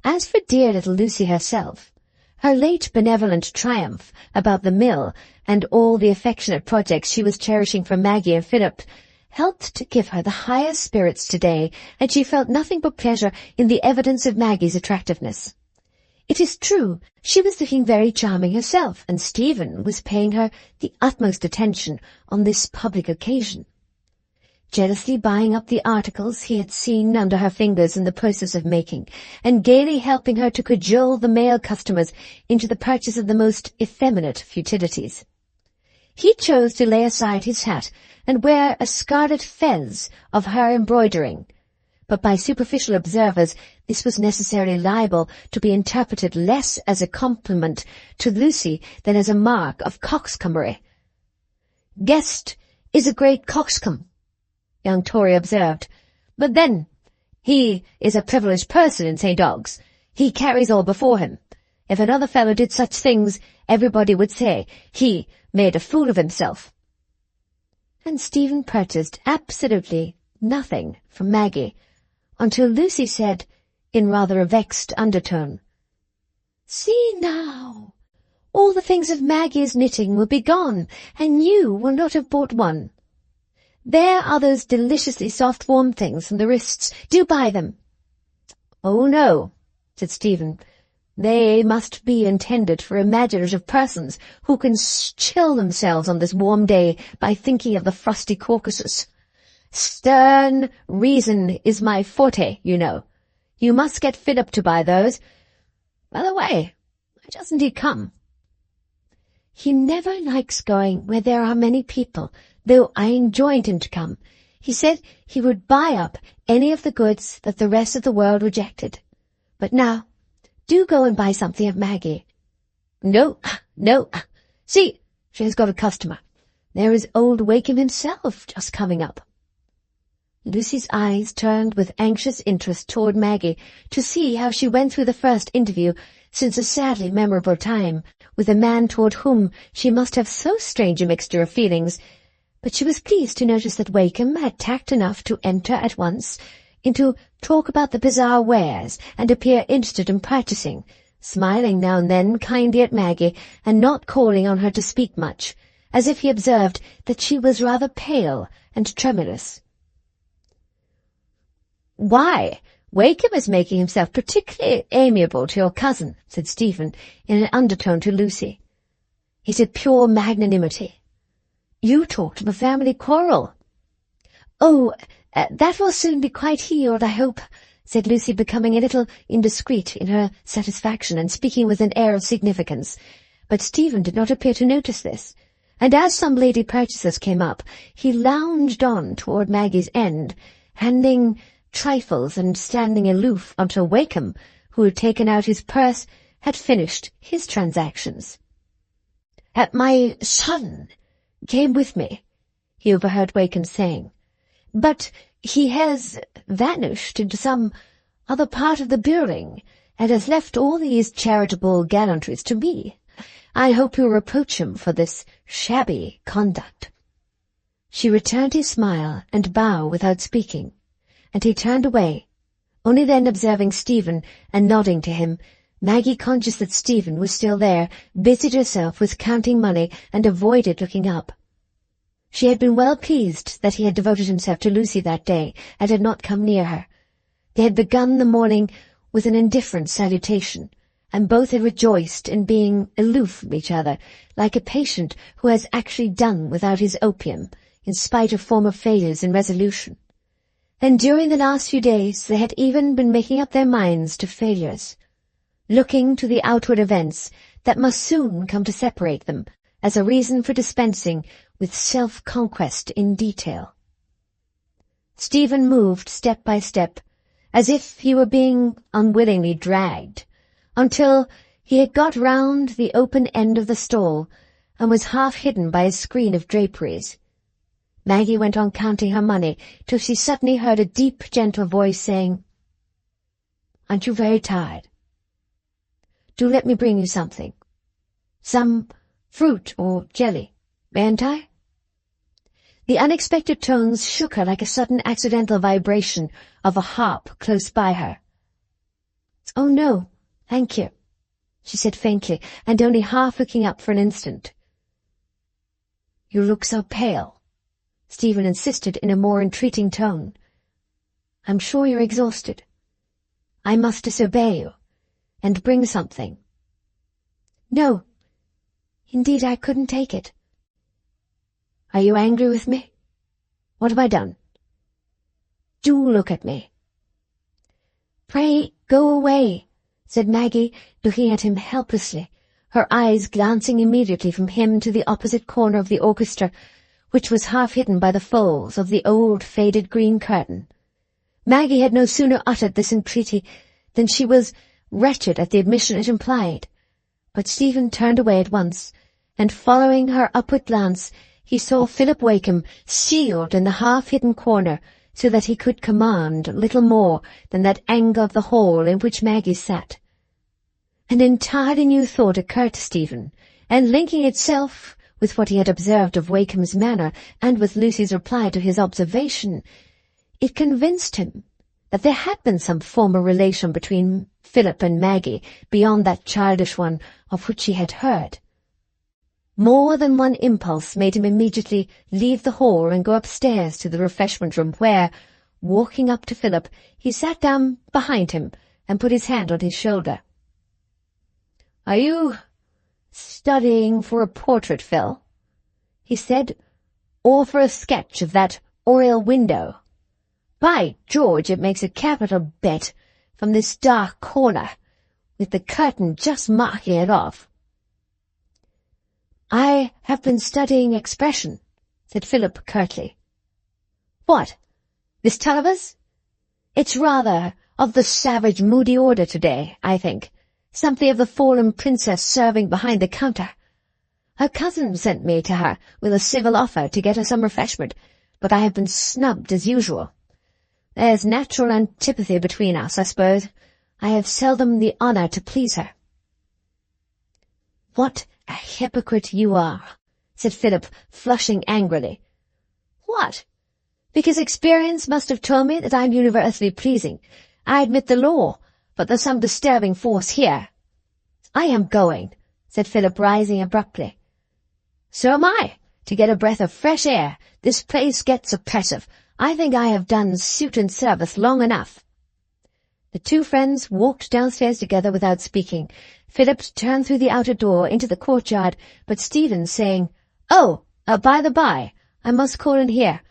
As for dear little Lucy herself, her late benevolent triumph about the mill and all the affectionate projects she was cherishing for Maggie and Philip helped to give her the highest spirits today, and she felt nothing but pleasure in the evidence of Maggie's attractiveness. It is true, she was looking very charming herself, and Stephen was paying her the utmost attention on this public occasion, jealously buying up the articles he had seen under her fingers in the process of making, and gaily helping her to cajole the male customers into the purchase of the most effeminate futilities. He chose to lay aside his hat and wear a scarlet fez of her embroidering, but by superficial observers this was necessarily liable to be interpreted less as a compliment to Lucy than as a mark of coxcombry. "Guest is a great coxcomb," young Tory observed, "but then he is a privileged person in St. Ogg's. He carries all before him. If another fellow did such things, everybody would say he made a fool of himself." And Stephen purchased absolutely nothing from Maggie, until Lucy said, in rather a vexed undertone, "See now, all the things of Maggie's knitting will be gone, and you will not have bought one. There are those deliciously soft warm things from the wrists. Do buy them." "Oh, no," said Stephen. "They must be intended for imaginative persons who can chill themselves on this warm day by thinking of the frosty Caucasus. Stern reason is my forte, you know. You must get Philip to buy those. By the way, why doesn't he come?" "He never likes going where there are many people, though I enjoined him to come. He said he would buy up any of the goods that the rest of the world rejected. But now, do go and buy something of Maggie." No. See, she has got a customer. There is old Wakem himself just coming up." Lucy's eyes turned with anxious interest toward Maggie to see how she went through the first interview since a sadly memorable time with a man toward whom she must have so strange a mixture of feelings, but she was pleased to notice that Wakem had tact enough to enter at once into talk about the bizarre wares and appear interested in purchasing, smiling now and then kindly at Maggie and not calling on her to speak much, as if he observed that she was rather pale and tremulous. "Why, Wakem is making himself particularly amiable to your cousin," said Stephen in an undertone to Lucy. "Is it pure magnanimity? You talked of a family quarrel." "Oh, that will soon be quite healed, I hope. said Lucy, becoming a little indiscreet in her satisfaction and speaking with an air of significance. But Stephen did not appear to notice this, and as some lady purchasers came up, he lounged on toward Maggie's end, handing trifles and standing aloof until Wakem, who had taken out his purse, had finished his transactions. "My son came with me," he overheard Wakem saying, "but he has vanished into some other part of the building, and has left all these charitable gallantries to me. I hope you'll reproach him for this shabby conduct." She returned his smile and bow without speaking, and he turned away, only then observing Stephen and nodding to him. Maggie, conscious that Stephen was still there, busied herself with counting money and avoided looking up. She had been well pleased that he had devoted himself to Lucy that day and had not come near her. They had begun the morning with an indifferent salutation, and both had rejoiced in being aloof from each other, like a patient who has actually done without his opium, in spite of former failures in resolution. And during the last few days they had even been making up their minds to failures, looking to the outward events that must soon come to separate them as a reason for dispensing with self-conquest in detail. Stephen moved step by step, as if he were being unwillingly dragged, until he had got round the open end of the stall and was half hidden by a screen of draperies. Maggie went on counting her money till she suddenly heard a deep, gentle voice saying, "Aren't you very tired? Do let me bring you something. Some fruit or jelly, mayn't I?" The unexpected tones shook her like a sudden accidental vibration of a harp close by her. "Oh, no, thank you," she said faintly, and only half looking up for an instant. "You look so pale," Stephen insisted in a more entreating tone. "I'm sure you're exhausted. I must disobey you, and bring something." "No, indeed I couldn't take it." "Are you angry with me? What have I done? Do look at me." "Pray go away," said Maggie, looking at him helplessly, her eyes glancing immediately from him to the opposite corner of the orchestra, which was half hidden by the folds of the old faded green curtain. Maggie had no sooner uttered this entreaty than she was wretched at the admission it implied. But Stephen turned away at once, and following her upward glance, he saw Philip Wakem sealed in the half-hidden corner, so that he could command little more than that angle of the hall in which Maggie sat. An entirely new thought occurred to Stephen, and linking itself with what he had observed of Wakem's manner and with Lucy's reply to his observation, it convinced him that there had been some former relation between Philip and Maggie beyond that childish one of which he had heard. More than one impulse made him immediately leave the hall and go upstairs to the refreshment-room where, walking up to Philip, he sat down behind him and put his hand on his shoulder. "Are you studying for a portrait, Phil?" he said, "or for a sketch of that oriel window? By George, it makes a capital bet from this dark corner, with the curtain just marking it off." "I have been studying expression," said Philip curtly. "What, Miss Tulliver's? It's rather of the savage, moody order today, I think. Something of the fallen princess serving behind the counter. Her cousin sent me to her with a civil offer to get her some refreshment, but I have been snubbed as usual. There's natural antipathy between us, I suppose. I have seldom the honour to please her." "What a hypocrite you are," said Philip, flushing angrily. "What? Because experience must have told me that I'm universally pleasing. I admit the law, but there's some disturbing force here." "I am going," said Philip, rising abruptly. "So am I, to get a breath of fresh air. This place gets oppressive. I think I have done suit and service long enough." The two friends walked downstairs together without speaking. Philip turned through the outer door into the courtyard, but Stephen, saying, "Oh, by the by, I must call in here,"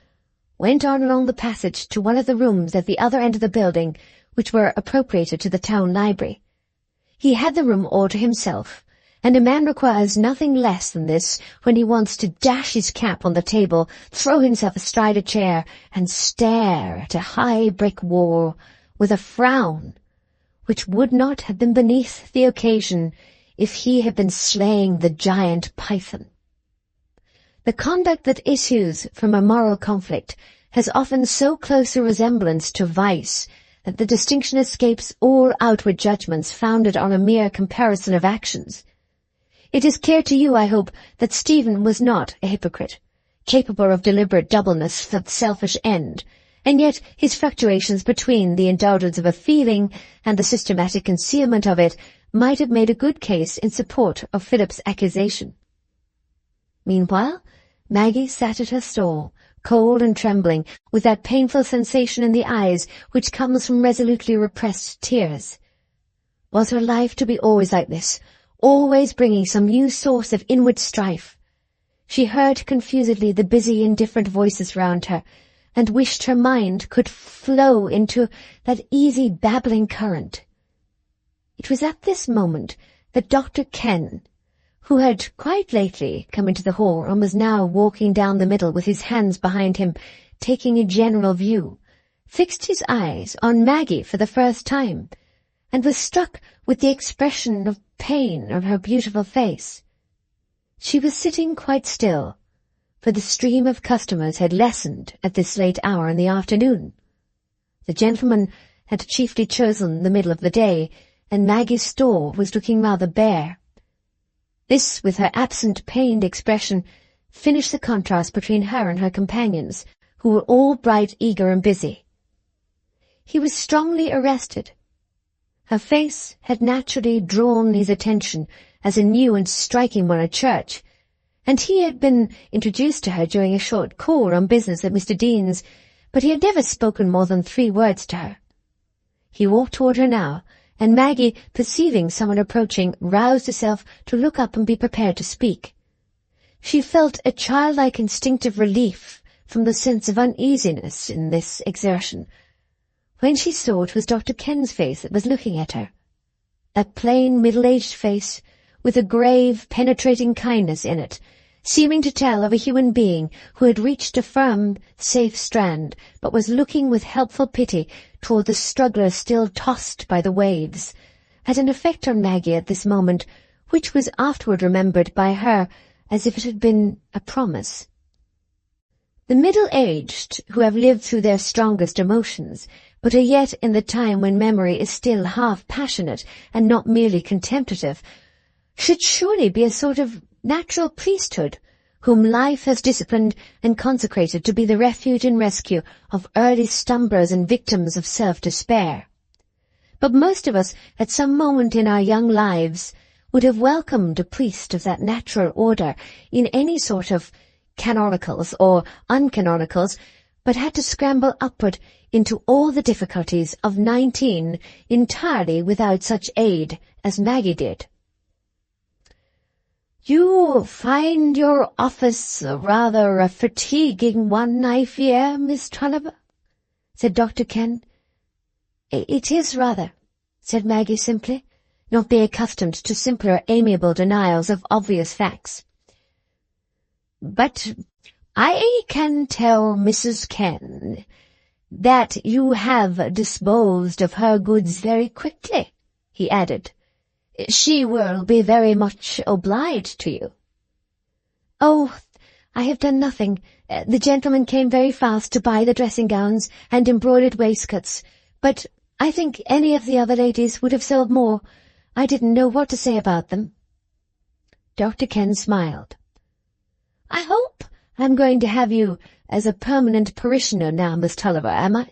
went on along the passage to one of the rooms at the other end of the building, which were appropriated to the town library. He had the room all to himself, and a man requires nothing less than this when he wants to dash his cap on the table, throw himself astride a chair, and stare at a high brick wall with a frown which would not have been beneath the occasion if he had been slaying the giant python. The conduct that issues from a moral conflict has often so close a resemblance to vice that the distinction escapes all outward judgments founded on a mere comparison of actions. It is clear to you, I hope, that Stephen was not a hypocrite, capable of deliberate doubleness for the selfish end, and yet his fluctuations between the indulgence of a feeling and the systematic concealment of it might have made a good case in support of Philip's accusation. Meanwhile, Maggie sat at her stall, cold and trembling, with that painful sensation in the eyes which comes from resolutely repressed tears. Was her life to be always like this, always bringing some new source of inward strife? She heard confusedly the busy, indifferent voices round her, and wished her mind could flow into that easy, babbling current. It was at this moment that Dr. Ken, who had quite lately come into the hall and was now walking down the middle with his hands behind him, taking a general view, fixed his eyes on Maggie for the first time, and was struck with the expression of pain on her beautiful face. She was sitting quite still, for the stream of customers had lessened at this late hour in the afternoon. The gentleman had chiefly chosen the middle of the day, and Maggie's stall was looking rather bare. This, with her absent, pained expression, finished the contrast between her and her companions, who were all bright, eager, and busy. He was strongly arrested. Her face had naturally drawn his attention as a new and striking one at church, and he had been introduced to her during a short call on business at Mr. Dean's, but he had never spoken more than 3 words to her. He walked toward her now, and Maggie, perceiving someone approaching, roused herself to look up and be prepared to speak. She felt a childlike instinctive relief from the sense of uneasiness in this exertion, when she saw it was Dr. Ken's face that was looking at her. A plain, middle-aged face, with a grave, penetrating kindness in it, seeming to tell of a human being who had reached a firm, safe strand, but was looking with helpful pity toward the struggler still tossed by the waves, had an effect on Maggie at this moment which was afterward remembered by her as if it had been a promise. The middle-aged, who have lived through their strongest emotions, but are yet in the time when memory is still half passionate and not merely contemplative, should surely be a sort of natural priesthood, whom life has disciplined and consecrated to be the refuge and rescue of early stumblers and victims of self-despair. But most of us, at some moment in our young lives, would have welcomed a priest of that natural order in any sort of canonicals or uncanonicals, but had to scramble upward into all the difficulties of 19 entirely without such aid as Maggie did. "You find your office rather a fatiguing one, I fear, Miss Tulliver," said Dr. Ken. "It is rather," said Maggie simply, not being accustomed to simpler, amiable denials of obvious facts. "But I can tell Mrs. Ken that you have disposed of her goods very quickly," he added. "She will be very much obliged to you." "Oh, I have done nothing. The gentleman came very fast to buy the dressing-gowns and embroidered waistcoats, but I think any of the other ladies would have sold more. I didn't know what to say about them." Dr. Ken smiled. "I hope I'm going to have you as a permanent parishioner now, Miss Tulliver, am I?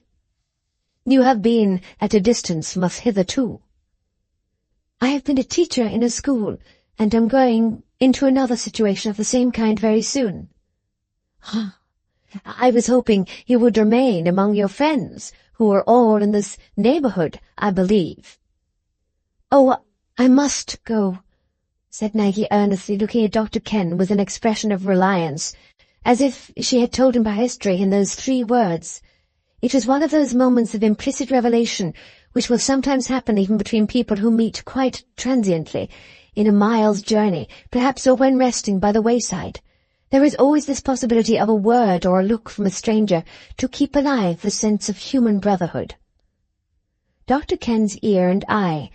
You have been at a distance from us hitherto." "I have been a teacher in a school, and am going into another situation of the same kind very soon." "I was hoping you would remain among your friends, who are all in this neighbourhood, I believe." "Oh, I must go," said Maggie earnestly, looking at Dr. Ken with an expression of reliance, as if she had told him her history in those 3 words. It was one of those moments of implicit revelation which will sometimes happen even between people who meet quite transiently, in a mile's journey, perhaps, or when resting by the wayside. There is always this possibility of a word or a look from a stranger to keep alive the sense of human brotherhood. Dr. Ken's ear and eye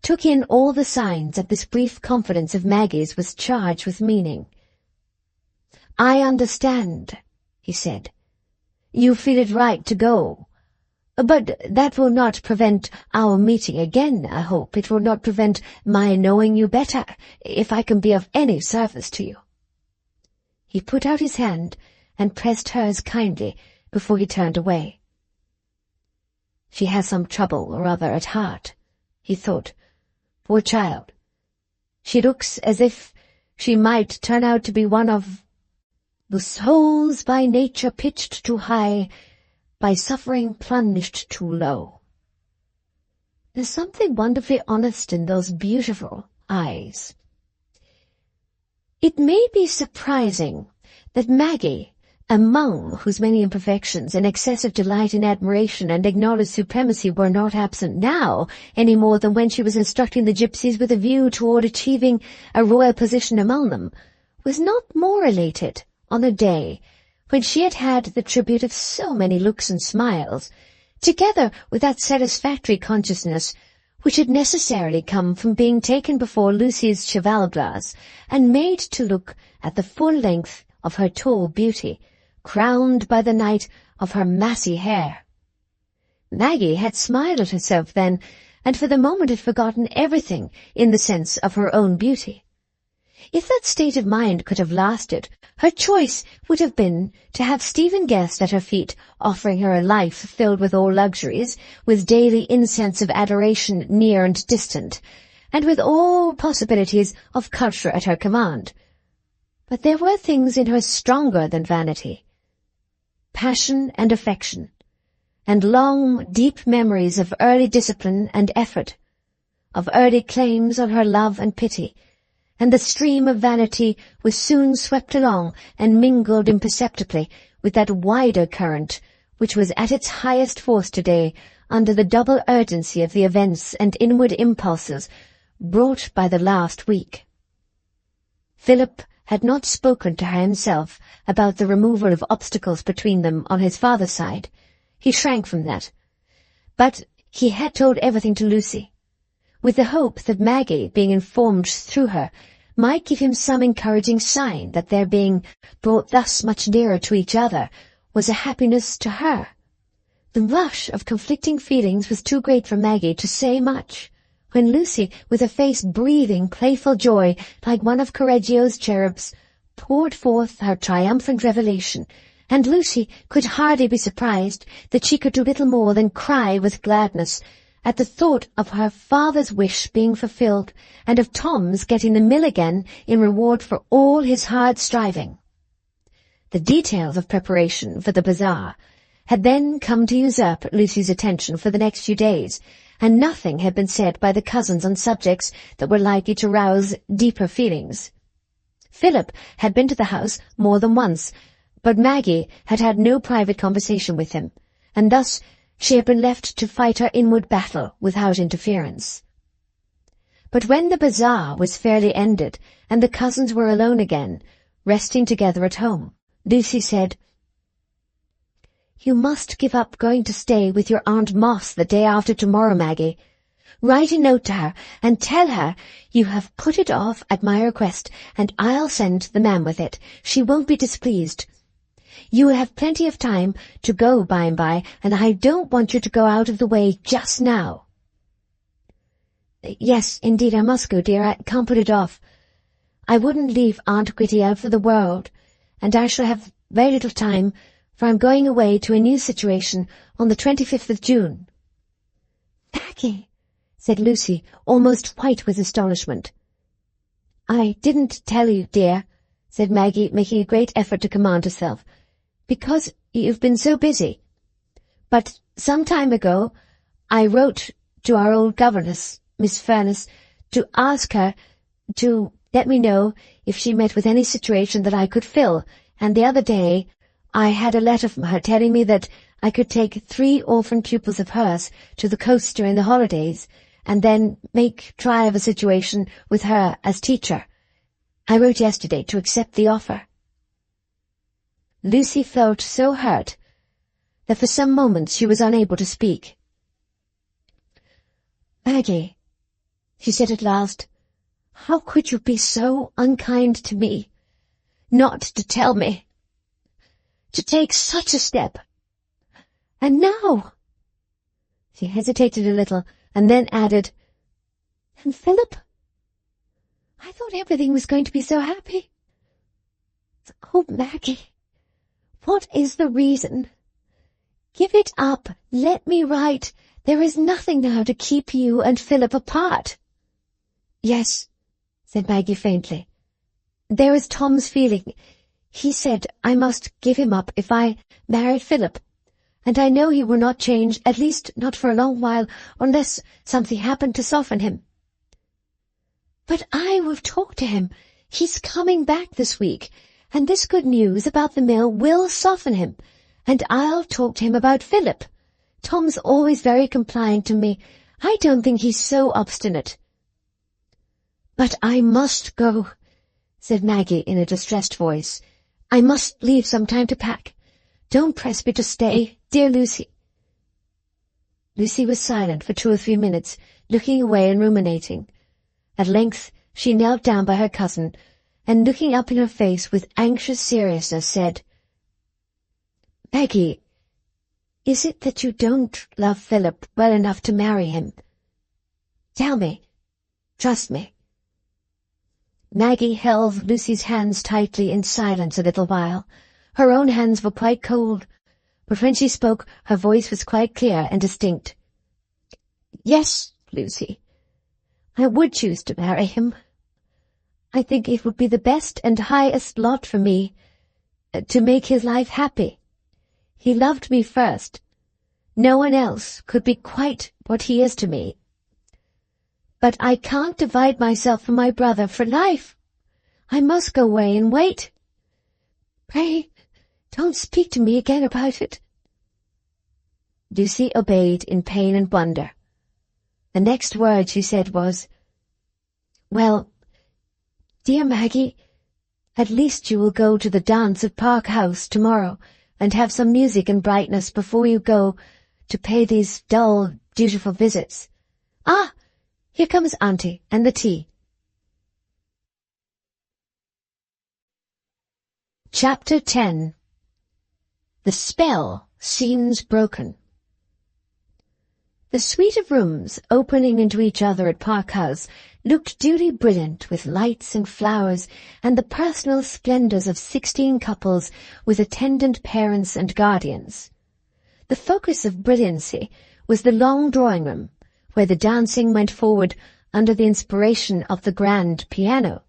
took in all the signs that this brief confidence of Maggie's was charged with meaning. "I understand," he said. "You feel it right to go. But that will not prevent our meeting again, I hope. It will not prevent my knowing you better, if I can be of any service to you." He put out his hand and pressed hers kindly before he turned away. "She has some trouble or other at heart," he thought. "Poor child. She looks as if she might turn out to be one of the souls by nature pitched too high, by suffering plunged too low." There's something wonderfully honest in those beautiful eyes. It may be surprising that Maggie, among whose many imperfections and excessive delight in admiration and acknowledged supremacy were not absent now, any more than when she was instructing the gypsies with a view toward achieving a royal position among them, was not more elated on a day when she had had the tribute of so many looks and smiles, together with that satisfactory consciousness which had necessarily come from being taken before Lucy's cheval-glass and made to look at the full length of her tall beauty, crowned by the night of her massy hair. Maggie had smiled at herself then, and for the moment had forgotten everything in the sense of her own beauty. If that state of mind could have lasted, her choice would have been to have Stephen Guest at her feet, offering her a life filled with all luxuries, with daily incense of adoration near and distant, and with all possibilities of culture at her command. But there were things in her stronger than vanity. Passion and affection, and long, deep memories of early discipline and effort, of early claims on her love and pity, and the stream of vanity was soon swept along and mingled imperceptibly with that wider current which was at its highest force today under the double urgency of the events and inward impulses brought by the last week. Philip had not spoken to her himself about the removal of obstacles between them on his father's side. He shrank from that. But he had told everything to Lucy, with the hope that Maggie, being informed through her, might give him some encouraging sign that their being brought thus much nearer to each other was a happiness to her. The rush of conflicting feelings was too great for Maggie to say much, when Lucy, with a face breathing playful joy like one of Correggio's cherubs, poured forth her triumphant revelation, and Lucy could hardly be surprised that she could do little more than cry with gladness at the thought of her father's wish being fulfilled, and of Tom's getting the mill again in reward for all his hard striving. The details of preparation for the bazaar had then come to usurp Lucy's attention for the next few days, and nothing had been said by the cousins on subjects that were likely to rouse deeper feelings. Philip had been to the house more than once, but Maggie had had no private conversation with him, and thus she had been left to fight her inward battle without interference. But when the bazaar was fairly ended, and the cousins were alone again, resting together at home, Lucy said, "You must give up going to stay with your Aunt Moss the day after tomorrow, Maggie. Write a note to her, and tell her you have put it off at my request, and I'll send the man with it. She won't be displeased. You will have plenty of time to go by and by, and I don't want you to go out of the way just now." "Yes, indeed, I must go, dear. I can't put it off. I wouldn't leave Aunt Gritty out for the world, and I shall have very little time, for I'm going away to a new situation on the 25th of June. "Maggie," said Lucy, almost white with astonishment. "I didn't tell you, dear," said Maggie, making a great effort to command herself, "because you've been so busy. But some time ago I wrote to our old governess, Miss Furness, to ask her to let me know if she met with any situation that I could fill, and the other day I had a letter from her telling me that I could take 3 orphan pupils of hers to the coast during the holidays, and then make try of a situation with her as teacher. I wrote yesterday to accept the offer." Lucy felt so hurt that for some moments she was unable to speak. "Maggie," she said at last, "how could you be so unkind to me, not to tell me, to take such a step? And now—" She hesitated a little, and then added, "And Philip? I thought everything was going to be so happy. Oh, Maggie, what is the reason? Give it up. Let me write. There is nothing now to keep you and Philip apart." "Yes," said Maggie faintly. "There is Tom's feeling. He said I must give him up if I married Philip, and I know he will not change, at least not for a long while, unless something happened to soften him. But I will talk to him. He's coming back this week, and this good news about the mill will soften him, and I'll talk to him about Philip. Tom's always very compliant to me. I don't think he's so obstinate." "But I must go," said Maggie in a distressed voice. "I must leave some time to pack. Don't press me to stay, dear Lucy." Lucy was silent for 2 or 3 minutes, looking away and ruminating. At length she knelt down by her cousin, and looking up in her face with anxious seriousness, said, "Maggie, is it that you don't love Philip well enough to marry him? Tell me. Trust me." Maggie held Lucy's hands tightly in silence a little while. Her own hands were quite cold, but when she spoke her voice was quite clear and distinct. "Yes, Lucy, I would choose to marry him. I think it would be the best and highest lot for me, to make his life happy. He loved me first. No one else could be quite what he is to me. But I can't divide myself from my brother for life. I must go away and wait. Pray, don't speak to me again about it." Lucy obeyed in pain and wonder. The next word she said was, "Well, dear Maggie, at least you will go to the dance at Park House tomorrow, and have some music and brightness before you go to pay these dull, dutiful visits. Ah, here comes Auntie and the tea." Chapter 10. The spell seems broken. The suite of rooms opening into each other at Park House looked duly brilliant with lights and flowers and the personal splendours of 16 couples with attendant parents and guardians. The focus of brilliancy was the long drawing-room, where the dancing went forward under the inspiration of the grand piano.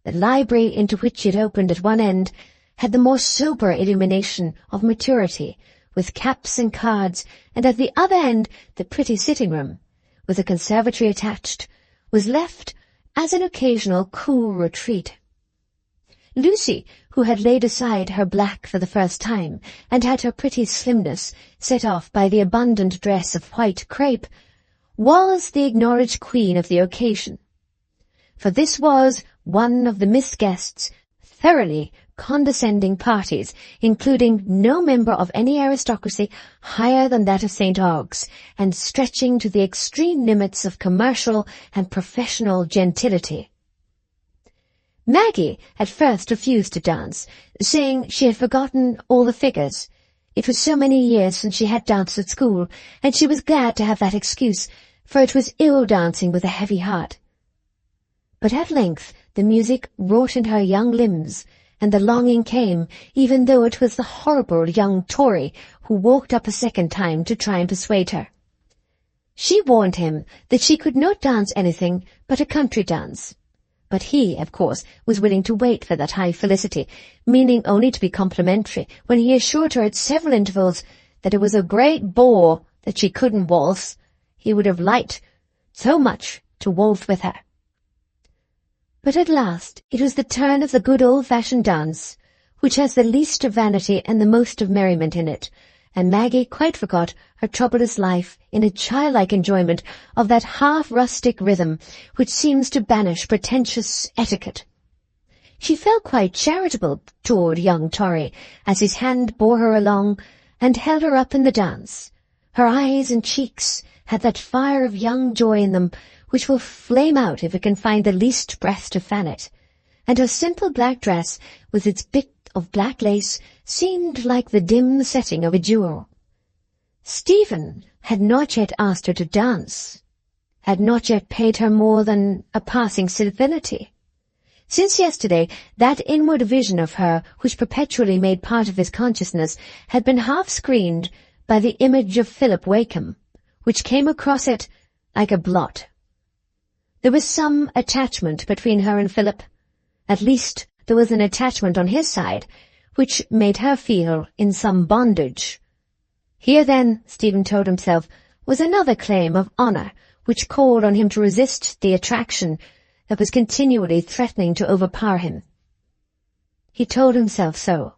The library into which it opened at one end had the more sober illumination of maturity, with caps and cards, and at the other end the pretty sitting-room, with a conservatory attached, was left as an occasional cool retreat. Lucy, who had laid aside her black for the first time, and had her pretty slimness set off by the abundant dress of white crepe, was the acknowledged queen of the occasion. For this was one of the Miss Guests' thoroughly condescending parties, including no member of any aristocracy higher than that of St. Ogg's, and stretching to the extreme limits of commercial and professional gentility. Maggie at first refused to dance, saying she had forgotten all the figures. It was so many years since she had danced at school, and she was glad to have that excuse, for it was ill dancing with a heavy heart. But at length the music wrought in her young limbs, and the longing came, even though it was the horrible young Tory who walked up a second time to try and persuade her. She warned him that she could not dance anything but a country dance. But he, of course, was willing to wait for that high felicity, meaning only to be complimentary, when he assured her at several intervals that it was a great bore that she couldn't waltz. He would have liked so much to waltz with her. But at last it was the turn of the good old-fashioned dance, which has the least of vanity and the most of merriment in it, and Maggie quite forgot her troublous life in a childlike enjoyment of that half-rustic rhythm which seems to banish pretentious etiquette. She felt quite charitable toward young Torry as his hand bore her along and held her up in the dance. Her eyes and cheeks had that fire of young joy in them which will flame out if it can find the least breath to fan it, and her simple black dress with its bit of black lace seemed like the dim setting of a jewel. Stephen had not yet asked her to dance, had not yet paid her more than a passing civility. Since yesterday, that inward vision of her, which perpetually made part of his consciousness, had been half-screened by the image of Philip Wakem, which came across it like a blot. There was some attachment between her and Philip. At least there was an attachment on his side, which made her feel in some bondage. Here then, Stephen told himself, was another claim of honour, which called on him to resist the attraction that was continually threatening to overpower him. He told himself so,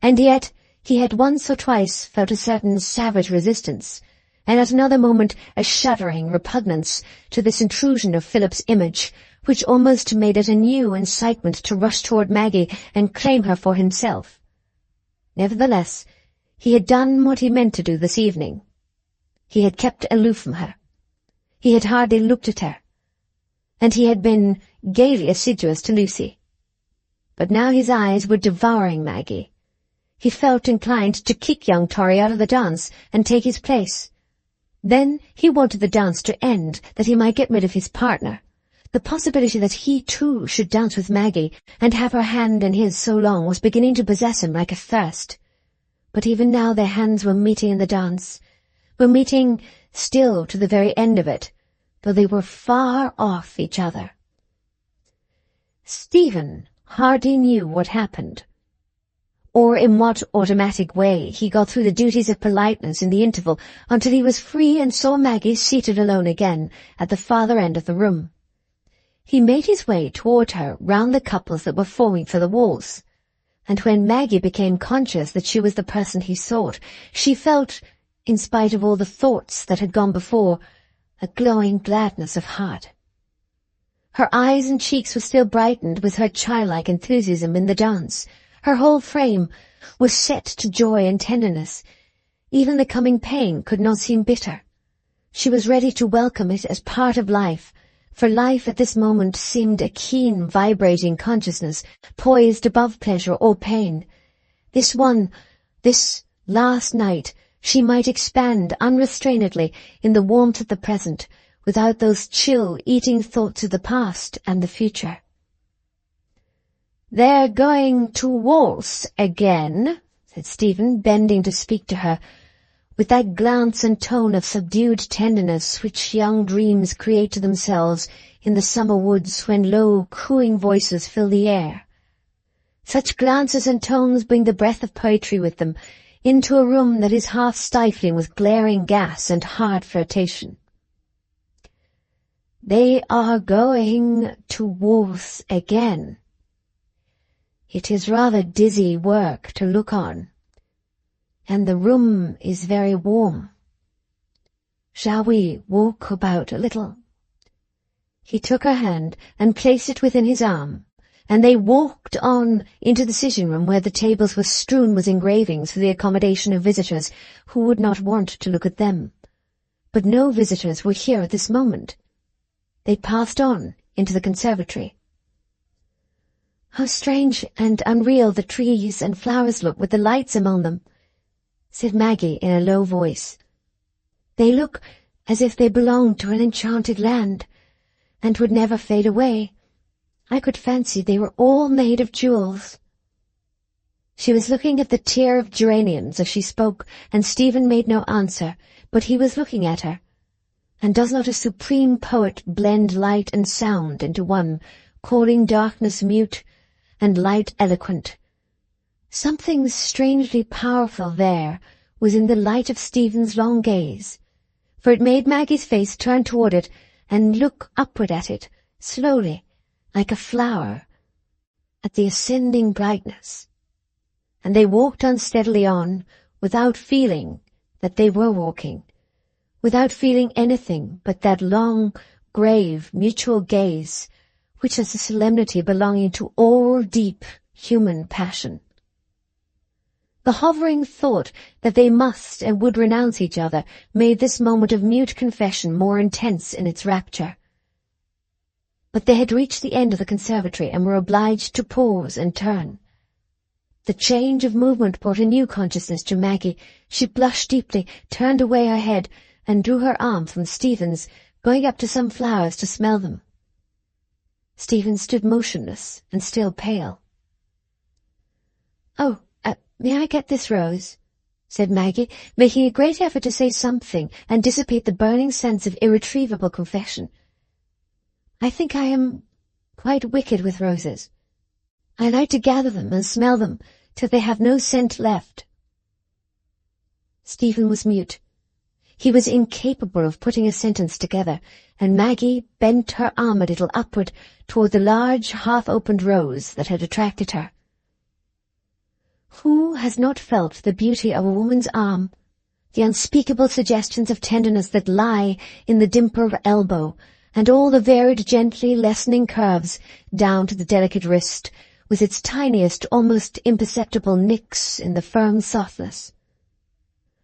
and yet he had once or twice felt a certain savage resistance, and at another moment a shuddering repugnance to this intrusion of Philip's image, which almost made it a new incitement to rush toward Maggie and claim her for himself. Nevertheless, he had done what he meant to do this evening. He had kept aloof from her. He had hardly looked at her, and he had been gaily assiduous to Lucy. But now his eyes were devouring Maggie. He felt inclined to kick young Torry out of the dance and take his place. Then he wanted the dance to end, that he might get rid of his partner. The possibility that he too should dance with Maggie and have her hand in his so long was beginning to possess him like a thirst. But even now their hands were meeting in the dance, were meeting still to the very end of it, though they were far off each other. Stephen hardly knew what happened, or in what automatic way he got through the duties of politeness in the interval until he was free and saw Maggie seated alone again at the farther end of the room. He made his way toward her round the couples that were forming for the waltz, and when Maggie became conscious that she was the person he sought, she felt, in spite of all the thoughts that had gone before, a glowing gladness of heart. Her eyes and cheeks were still brightened with her childlike enthusiasm in the dance. Her whole frame was set to joy and tenderness. Even the coming pain could not seem bitter. She was ready to welcome it as part of life, for life at this moment seemed a keen, vibrating consciousness, poised above pleasure or pain. This last night, she might expand unrestrainedly in the warmth of the present, without those chill, eating thoughts of the past and the future. "They're going to waltz again," said Stephen, bending to speak to her, with that glance and tone of subdued tenderness which young dreams create to themselves in the summer woods when low, cooing voices fill the air. Such glances and tones bring the breath of poetry with them into a room that is half stifling with glaring gas and hard flirtation. "They are going to waltz again. It is rather dizzy work to look on, and the room is very warm. Shall we walk about a little?" He took her hand and placed it within his arm, and they walked on into the sitting-room where the tables were strewn with engravings for the accommodation of visitors who would not want to look at them. But no visitors were here at this moment. They passed on into the conservatory. "How strange and unreal the trees and flowers look with the lights among them," said Maggie in a low voice. "They look as if they belonged to an enchanted land, and would never fade away. I could fancy they were all made of jewels." She was looking at the tier of geraniums as she spoke, and Stephen made no answer, but he was looking at her. And does not a supreme poet blend light and sound into one, calling darkness mute and light eloquent? Something strangely powerful there was in the light of Stephen's long gaze, for it made Maggie's face turn toward it and look upward at it, slowly, like a flower, at the ascending brightness. And they walked unsteadily on, without feeling that they were walking, without feeling anything but that long, grave, mutual gaze, which is a solemnity belonging to all deep human passion. The hovering thought that they must and would renounce each other made this moment of mute confession more intense in its rapture. But they had reached the end of the conservatory and were obliged to pause and turn. The change of movement brought a new consciousness to Maggie. She blushed deeply, turned away her head, and drew her arm from Stephen's, going up to some flowers to smell them. Stephen stood motionless and still pale. "Oh, may I get this rose?" said Maggie, making a great effort to say something and dissipate the burning sense of irretrievable confession. "I think I am quite wicked with roses. I like to gather them and smell them till they have no scent left." Stephen was mute. He was incapable of putting a sentence together, and Maggie bent her arm a little upward toward the large, half-opened rose that had attracted her. Who has not felt the beauty of a woman's arm, the unspeakable suggestions of tenderness that lie in the dimpled elbow, and all the varied, gently lessening curves down to the delicate wrist, with its tiniest, almost imperceptible nicks in the firm softness?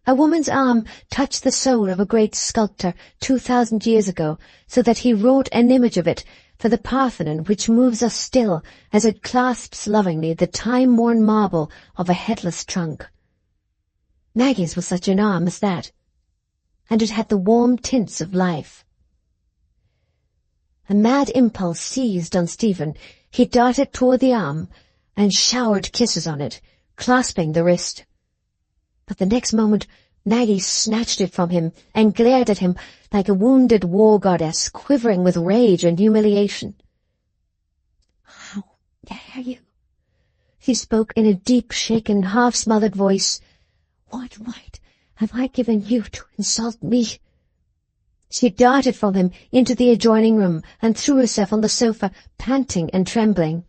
A woman's arm touched the soul of a great sculptor 2,000 years ago, so that he wrought an image of it for the Parthenon which moves us still as it clasps lovingly the time-worn marble of a headless trunk. Maggie's was such an arm as that, and it had the warm tints of life. A mad impulse seized on Stephen. He darted toward the arm and showered kisses on it, clasping the wrist. But the next moment Maggie snatched it from him and glared at him like a wounded war goddess, quivering with rage and humiliation. "How dare you?" She spoke in a deep, shaken, half-smothered voice. "What right have I given you to insult me?" She darted from him into the adjoining room and threw herself on the sofa, panting and trembling.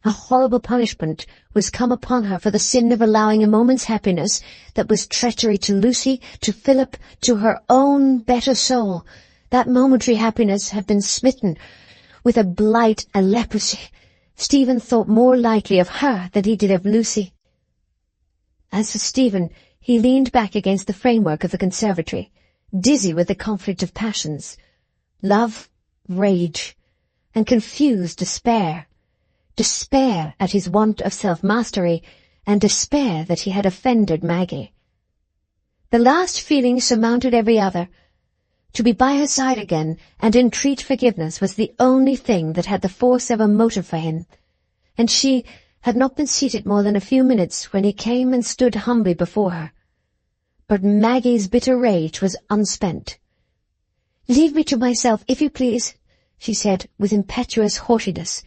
A horrible punishment was come upon her for the sin of allowing a moment's happiness that was treachery to Lucy, to Philip, to her own better soul. That momentary happiness had been smitten with a blight, a leprosy. Stephen thought more lightly of her than he did of Lucy. As for Stephen, he leaned back against the framework of the conservatory, dizzy with the conflict of passions, love, rage, and confused despair. Despair at his want of self-mastery, and despair that he had offended Maggie. The last feeling surmounted every other. To be by her side again and entreat forgiveness was the only thing that had the force of a motive for him, and she had not been seated more than a few minutes when he came and stood humbly before her. But Maggie's bitter rage was unspent. "Leave me to myself, if you please," she said with impetuous haughtiness.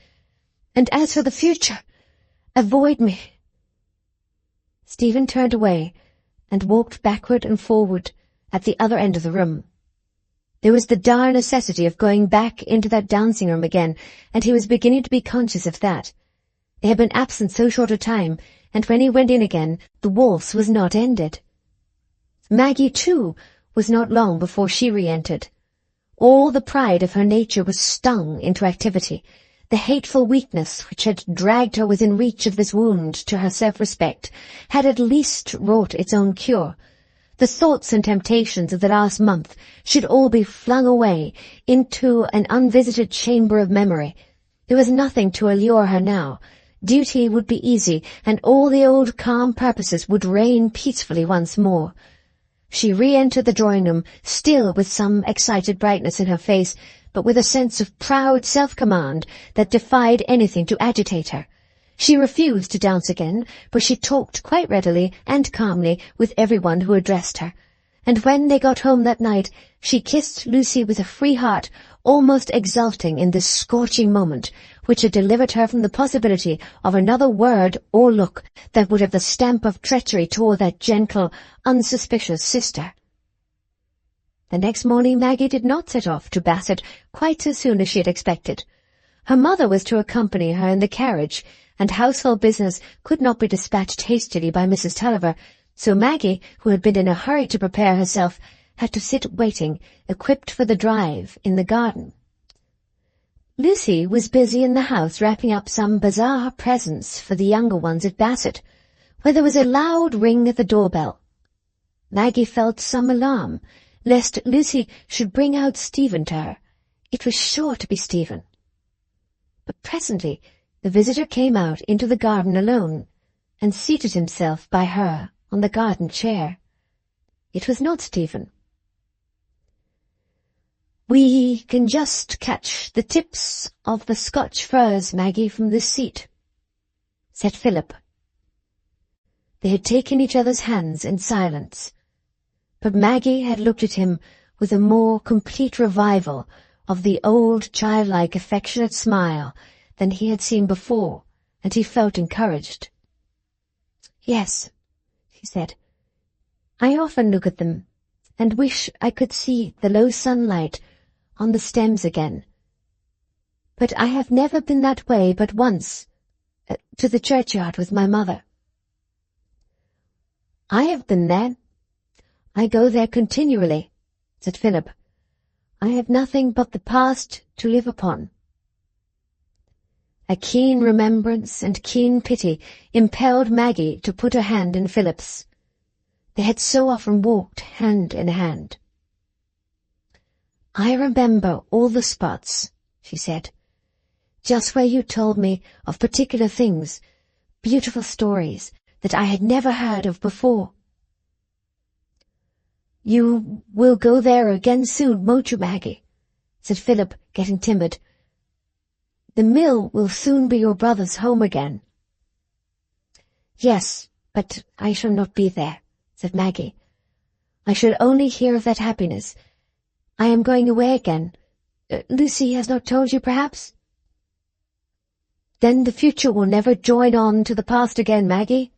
"And as for the future, avoid me." Stephen turned away and walked backward and forward at the other end of the room. There was the dire necessity of going back into that dancing-room again, and he was beginning to be conscious of that. They had been absent so short a time, and when he went in again, the waltz was not ended. Maggie, too, was not long before she re-entered. All the pride of her nature was stung into activity. The hateful weakness which had dragged her within reach of this wound to her self-respect had at least wrought its own cure. The thoughts and temptations of the last month should all be flung away into an unvisited chamber of memory. There was nothing to allure her now. Duty would be easy, and all the old calm purposes would reign peacefully once more. She re-entered the drawing-room, still with some excited brightness in her face, but with a sense of proud self-command that defied anything to agitate her. She refused to dance again, but she talked quite readily and calmly with everyone who addressed her, and when they got home that night, she kissed Lucy with a free heart, almost exulting in this scorching moment, which had delivered her from the possibility of another word or look that would have the stamp of treachery toward that gentle, unsuspicious sister. The next morning Maggie did not set off to Bassett quite so soon as she had expected. Her mother was to accompany her in the carriage, and household business could not be dispatched hastily by Mrs. Tulliver, so Maggie, who had been in a hurry to prepare herself, had to sit waiting, equipped for the drive, in the garden. Lucy was busy in the house wrapping up some bizarre presents for the younger ones at Bassett, where there was a loud ring at the doorbell. Maggie felt some alarm, lest Lucy should bring out Stephen to her. It was sure to be Stephen. But presently the visitor came out into the garden alone, and seated himself by her on the garden chair. It was not Stephen. "We can just catch the tips of the Scotch firs, Maggie, from this seat," said Philip. They had taken each other's hands in silence, but Maggie had looked at him with a more complete revival of the old childlike affectionate smile than he had seen before, and he felt encouraged. "Yes," he said, "I often look at them and wish I could see the low sunlight on the stems again. But I have never been that way but once, to the churchyard with my mother." "I have been there. I go there continually," said Philip. "I have nothing but the past to live upon." A keen remembrance and keen pity impelled Maggie to put her hand in Philip's. They had so often walked hand in hand. "I remember all the spots," she said, "just where you told me of particular things, beautiful stories that I had never heard of before." "You will go there again soon, won't you, Maggie?" said Philip, getting timid. "The mill will soon be your brother's home again." "Yes, but I shall not be there," said Maggie. "I shall only hear of that happiness. I am going away again. Lucy has not told you, perhaps?" "Then the future will never join on to the past again, Maggie?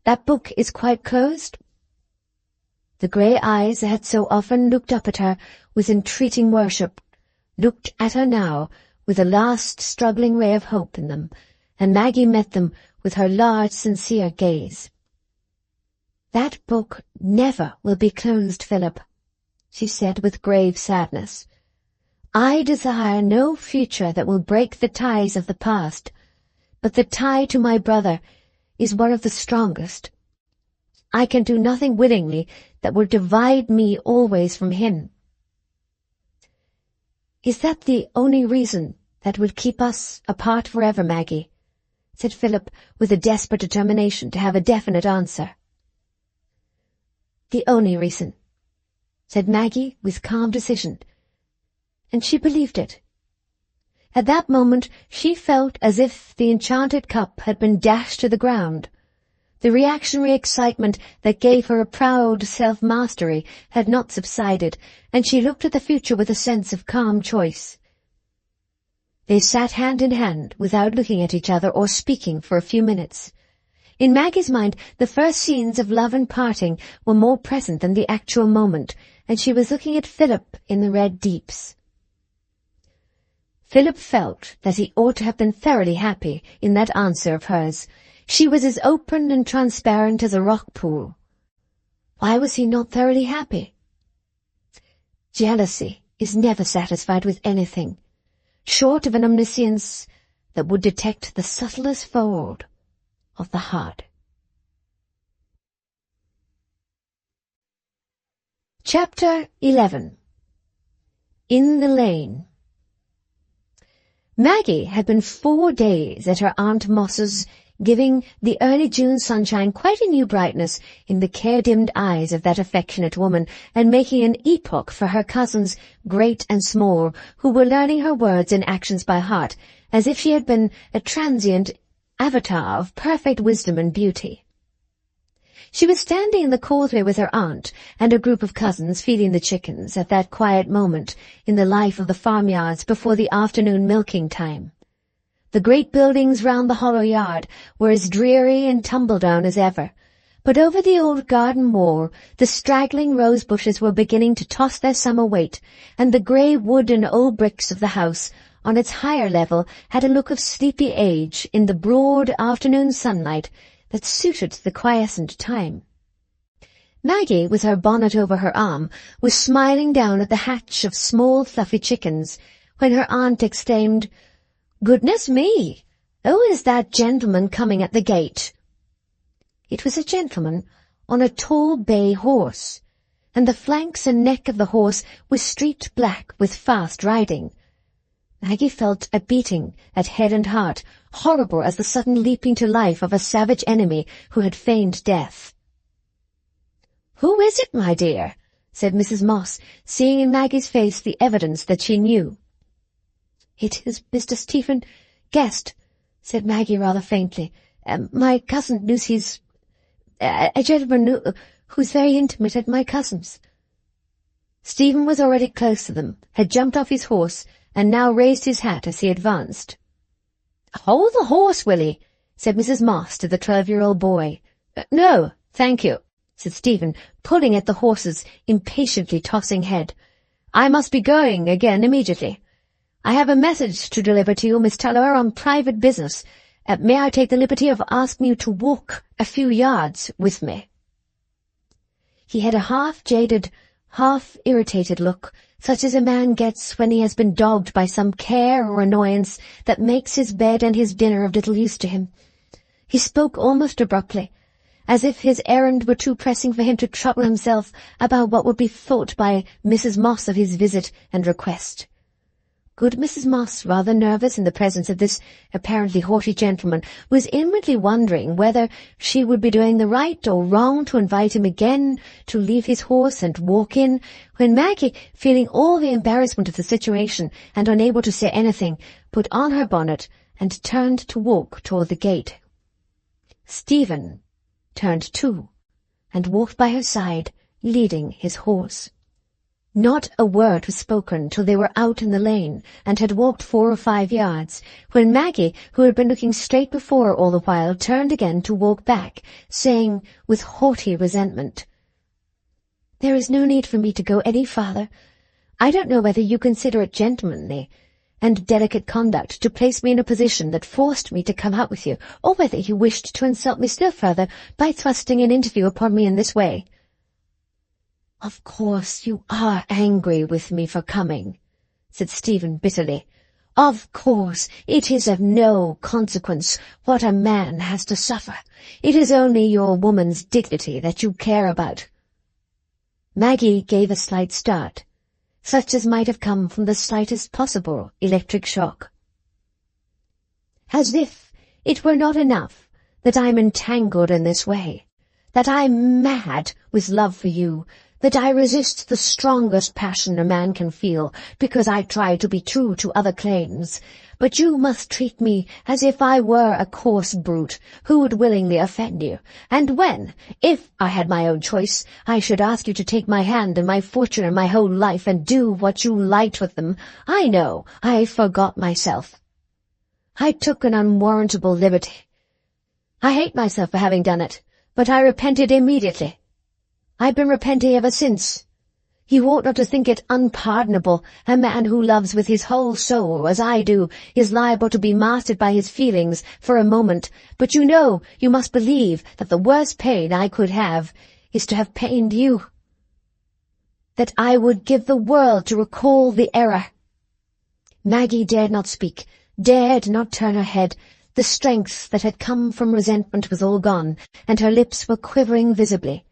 That book is quite closed?" The grey eyes that had so often looked up at her with entreating worship looked at her now with a last struggling ray of hope in them, and Maggie met them with her large, sincere gaze. "That book never will be closed, Philip," she said with grave sadness. "I desire no future that will break the ties of the past, but the tie to my brother is one of the strongest. I can do nothing willingly that will divide me always from him." "Is that the only reason that will keep us apart forever, Maggie?" said Philip with a desperate determination to have a definite answer. "The only reason," said Maggie with calm decision, and she believed it. At that moment she felt as if the enchanted cup had been dashed to the ground. The reactionary excitement that gave her a proud self-mastery had not subsided, and she looked at the future with a sense of calm choice. They sat hand in hand without looking at each other or speaking for a few minutes. In Maggie's mind the first scenes of love and parting were more present than the actual moment, and she was looking at Philip in the red deeps. Philip felt that he ought to have been thoroughly happy in that answer of hers. She was as open and transparent as a rock pool. Why was he not thoroughly happy? Jealousy is never satisfied with anything, short of an omniscience that would detect the subtlest fold of the heart. Chapter 11. In the Lane. Maggie had been 4 days at her Aunt Moss's, giving the early June sunshine quite a new brightness in the care-dimmed eyes of that affectionate woman, and making an epoch for her cousins, great and small, who were learning her words and actions by heart, as if she had been a transient avatar of perfect wisdom and beauty. She was standing in the causeway with her aunt and a group of cousins feeding the chickens at that quiet moment in the life of the farmyards before the afternoon milking time. The great buildings round the hollow yard were as dreary and tumble-down as ever, but over the old garden wall the straggling rose bushes were beginning to toss their summer weight, and the grey wood and old bricks of the house on its higher level had a look of sleepy age in the broad afternoon sunlight that suited the quiescent time. Maggie, with her bonnet over her arm, was smiling down at the hatch of small fluffy chickens, when her aunt exclaimed, "Goodness me! Who is that gentleman coming at the gate?" It was a gentleman on a tall bay horse, and the flanks and neck of the horse was streaked black with fast riding. Maggie felt a beating at head and heart, horrible as the sudden leaping to life of a savage enemy who had feigned death. "Who is it, my dear?" said Mrs. Moss, seeing in Maggie's face the evidence that she knew. "It is Mr. Stephen Guest," said Maggie rather faintly. "My cousin Lucy's... a gentleman who's very intimate at my cousin's." Stephen was already close to them, had jumped off his horse, and now raised his hat as he advanced. "Hold the horse, Willie," said Mrs. Moss to the 12-year-old boy. "No, thank you," said Stephen, pulling at the horse's impatiently tossing head. "I must be going again immediately. I have a message to deliver to you, Miss Tulliver, on private business. May I take the liberty of asking you to walk a few yards with me?" He had a half-jaded, half-irritated look, such as a man gets when he has been dogged by some care or annoyance that makes his bed and his dinner of little use to him. He spoke almost abruptly, as if his errand were too pressing for him to trouble himself about what would be thought by Mrs. Moss of his visit and request. Good Mrs. Moss, rather nervous in the presence of this apparently haughty gentleman, was inwardly wondering whether she would be doing the right or wrong to invite him again to leave his horse and walk in, when Maggie, feeling all the embarrassment of the situation and unable to say anything, put on her bonnet and turned to walk toward the gate. Stephen turned too, and walked by her side, leading his horse. Not a word was spoken till they were out in the lane, and had walked 4 or 5 yards, when Maggie, who had been looking straight before her all the while, turned again to walk back, saying with haughty resentment, "There is no need for me to go any farther. I don't know whether you consider it gentlemanly and delicate conduct to place me in a position that forced me to come out with you, or whether you wished to insult me still further by thrusting an interview upon me in this way." "Of course you are angry with me for coming," said Stephen bitterly. "Of course it is of no consequence what a man has to suffer. It is only your woman's dignity that you care about." Maggie gave a slight start, such as might have come from the slightest possible electric shock. "As if it were not enough that I'm entangled in this way, that I'm mad with love for you, that I resist the strongest passion a man can feel because I try to be true to other claims. But you must treat me as if I were a coarse brute who would willingly offend you, and when, if I had my own choice, I should ask you to take my hand and my fortune and my whole life and do what you liked with them, I know I forgot myself. I took an unwarrantable liberty. I hate myself for having done it, but I repented immediately. I've been repenting ever since. You ought not to think it unpardonable. A man who loves with his whole soul, as I do, is liable to be mastered by his feelings for a moment, but you know, you must believe that the worst pain I could have is to have pained you. That I would give the world to recall the error." Maggie dared not speak, dared not turn her head. The strength that had come from resentment was all gone, and her lips were quivering visibly.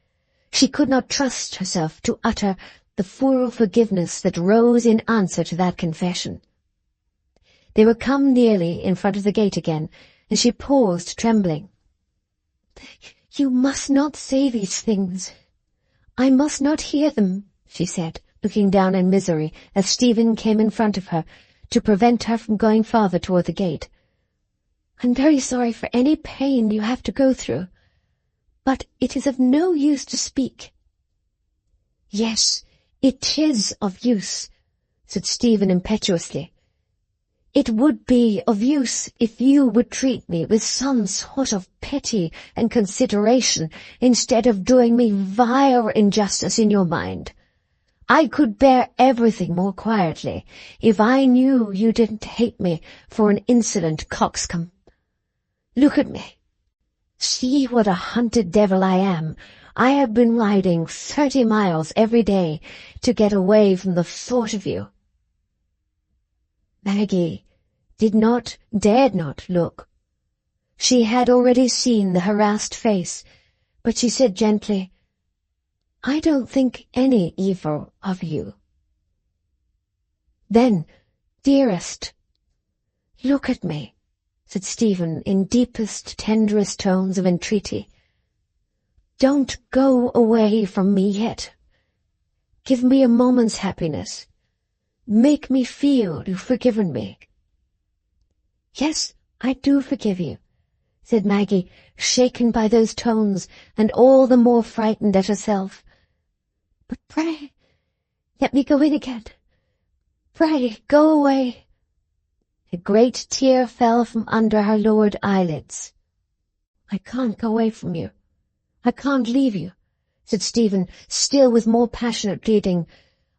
She could not trust herself to utter the full forgiveness that rose in answer to that confession. They were come nearly in front of the gate again, and she paused, trembling. "You must not say these things. I must not hear them," she said, looking down in misery as Stephen came in front of her to prevent her from going farther toward the gate. "I'm very sorry for any pain you have to go through, but it is of no use to speak." "Yes, it is of use," said Stephen impetuously. "It would be of use if you would treat me with some sort of pity and consideration instead of doing me vile injustice in your mind. I could bear everything more quietly if I knew you didn't hate me for an insolent coxcomb. Look at me. See what a hunted devil I am. I have been riding 30 miles every day to get away from the thought of you." Maggie dared not look. She had already seen the harassed face, but she said gently, "I don't think any evil of you." "Then, dearest, look at me," said Stephen in deepest, tenderest tones of entreaty. "Don't go away from me yet. Give me a moment's happiness. Make me feel you've forgiven me." "Yes, I do forgive you," said Maggie, shaken by those tones and all the more frightened at herself. "But pray, let me go in again. Pray, go away." A great tear fell from under her lowered eyelids. "I can't go away from you. I can't leave you," said Stephen, still with more passionate pleading.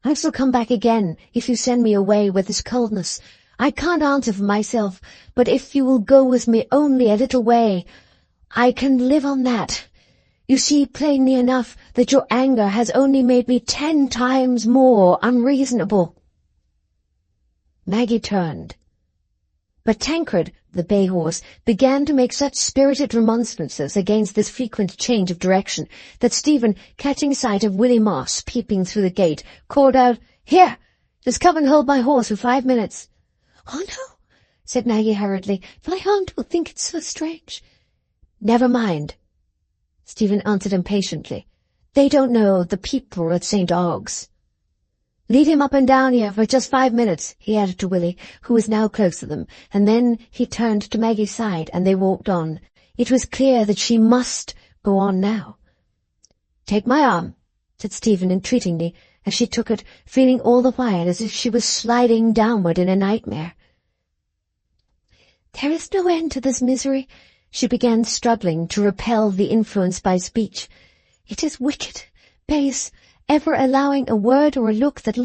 "I shall come back again if you send me away with this coldness. I can't answer for myself, but if you will go with me only a little way, I can live on that. You see plainly enough that your anger has only made me 10 times more unreasonable." Maggie turned. But Tancred, the bay-horse, began to make such spirited remonstrances against this frequent change of direction that Stephen, catching sight of Willie Moss peeping through the gate, called out, "Here, just come and hold my horse for 5 minutes." "Oh, no," said Maggie hurriedly. "My aunt will think it's so strange." "Never mind," Stephen answered impatiently. "They don't know the people at St. Aug's. Lead him up and down here for just 5 minutes," he added to Willie, who was now close to them, and then he turned to Maggie's side and they walked on. It was clear that she must go on now. "Take my arm," said Stephen entreatingly, as she took it, feeling all the while as if she was sliding downward in a nightmare. "There is no end to this misery," she began, struggling to repel the influence by speech. "It is wicked, base, ever allowing a word or a look that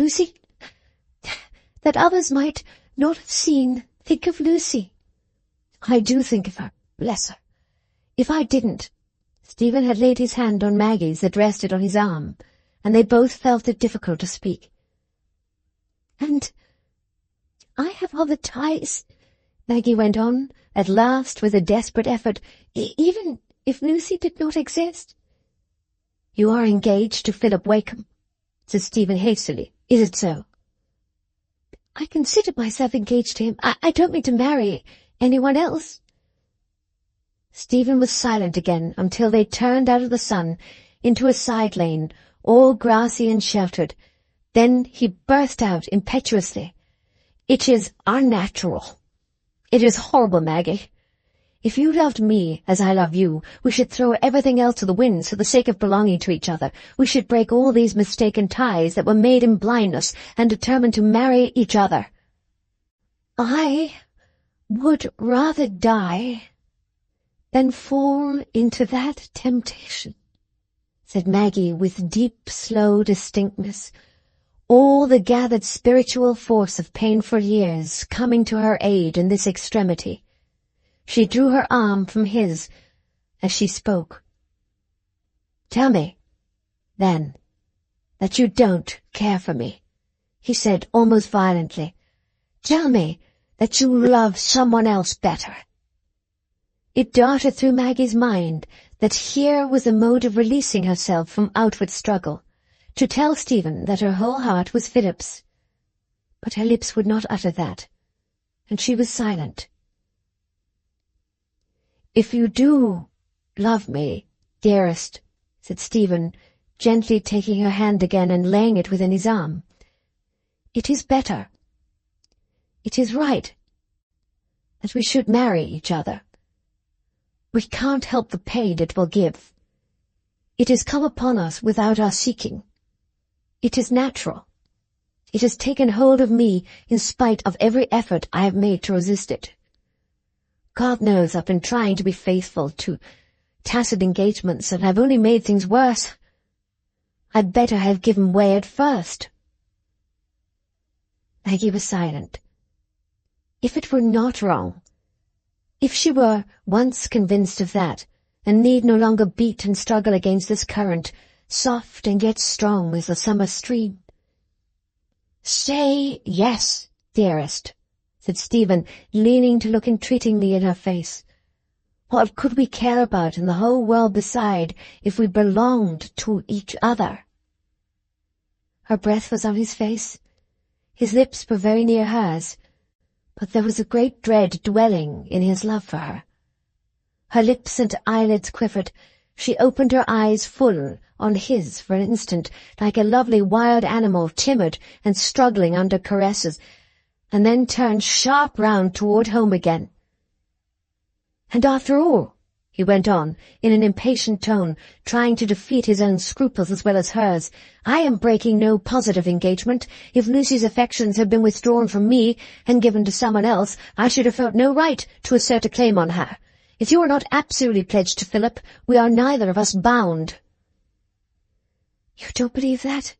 others might not have seen. Think of Lucy." "I do think of her, bless her. If I didn't—" Stephen had laid his hand on Maggie's that rested on his arm, and they both felt it difficult to speak. "And I have other ties," Maggie went on, at last with a desperate effort, "even if Lucy did not exist." "You are engaged to Philip Wakem," said Stephen hastily. "Is it so?" "I consider myself engaged to him. I don't mean to marry anyone else." Stephen was silent again until they turned out of the sun into a side lane, all grassy and sheltered. Then he burst out impetuously. "It is unnatural. It is horrible, Maggie. If you loved me as I love you, we should throw everything else to the winds for the sake of belonging to each other. We should break all these mistaken ties that were made in blindness and determine to marry each other." "I would rather die than fall into that temptation," said Maggie with deep, slow distinctness, all the gathered spiritual force of painful years coming to her aid in this extremity. She drew her arm from his as she spoke. "Tell me, then, that you don't care for me," he said almost violently. "Tell me that you love someone else better." It darted through Maggie's mind that here was a mode of releasing herself from outward struggle, to tell Stephen that her whole heart was Philip's. But her lips would not utter that, and she was silent. "If you do love me, dearest," said Stephen, gently taking her hand again and laying it within his arm, "it is better, it is right, that we should marry each other. We can't help the pain it will give. It has come upon us without our seeking. It is natural. It has taken hold of me in spite of every effort I have made to resist it. God knows I've been trying to be faithful to tacit engagements, and I've only made things worse. I'd better have given way at first." Maggie was silent. If it were not wrong, if she were once convinced of that, and need no longer beat and struggle against this current, soft and yet strong as the summer stream. "Say yes, dearest," said Stephen, leaning to look entreatingly in her face. "What could we care about in the whole world beside if we belonged to each other?" Her breath was on his face. His lips were very near hers, but there was a great dread dwelling in his love for her. Her lips and eyelids quivered. She opened her eyes full on his for an instant, like a lovely wild animal, timid and struggling under caresses, and then turned sharp round toward home again. "And after all," he went on, in an impatient tone, trying to defeat his own scruples as well as hers, "I am breaking no positive engagement. If Lucy's affections had been withdrawn from me and given to someone else, I should have felt no right to assert a claim on her. If you are not absolutely pledged to Philip, we are neither of us bound." "You don't believe that?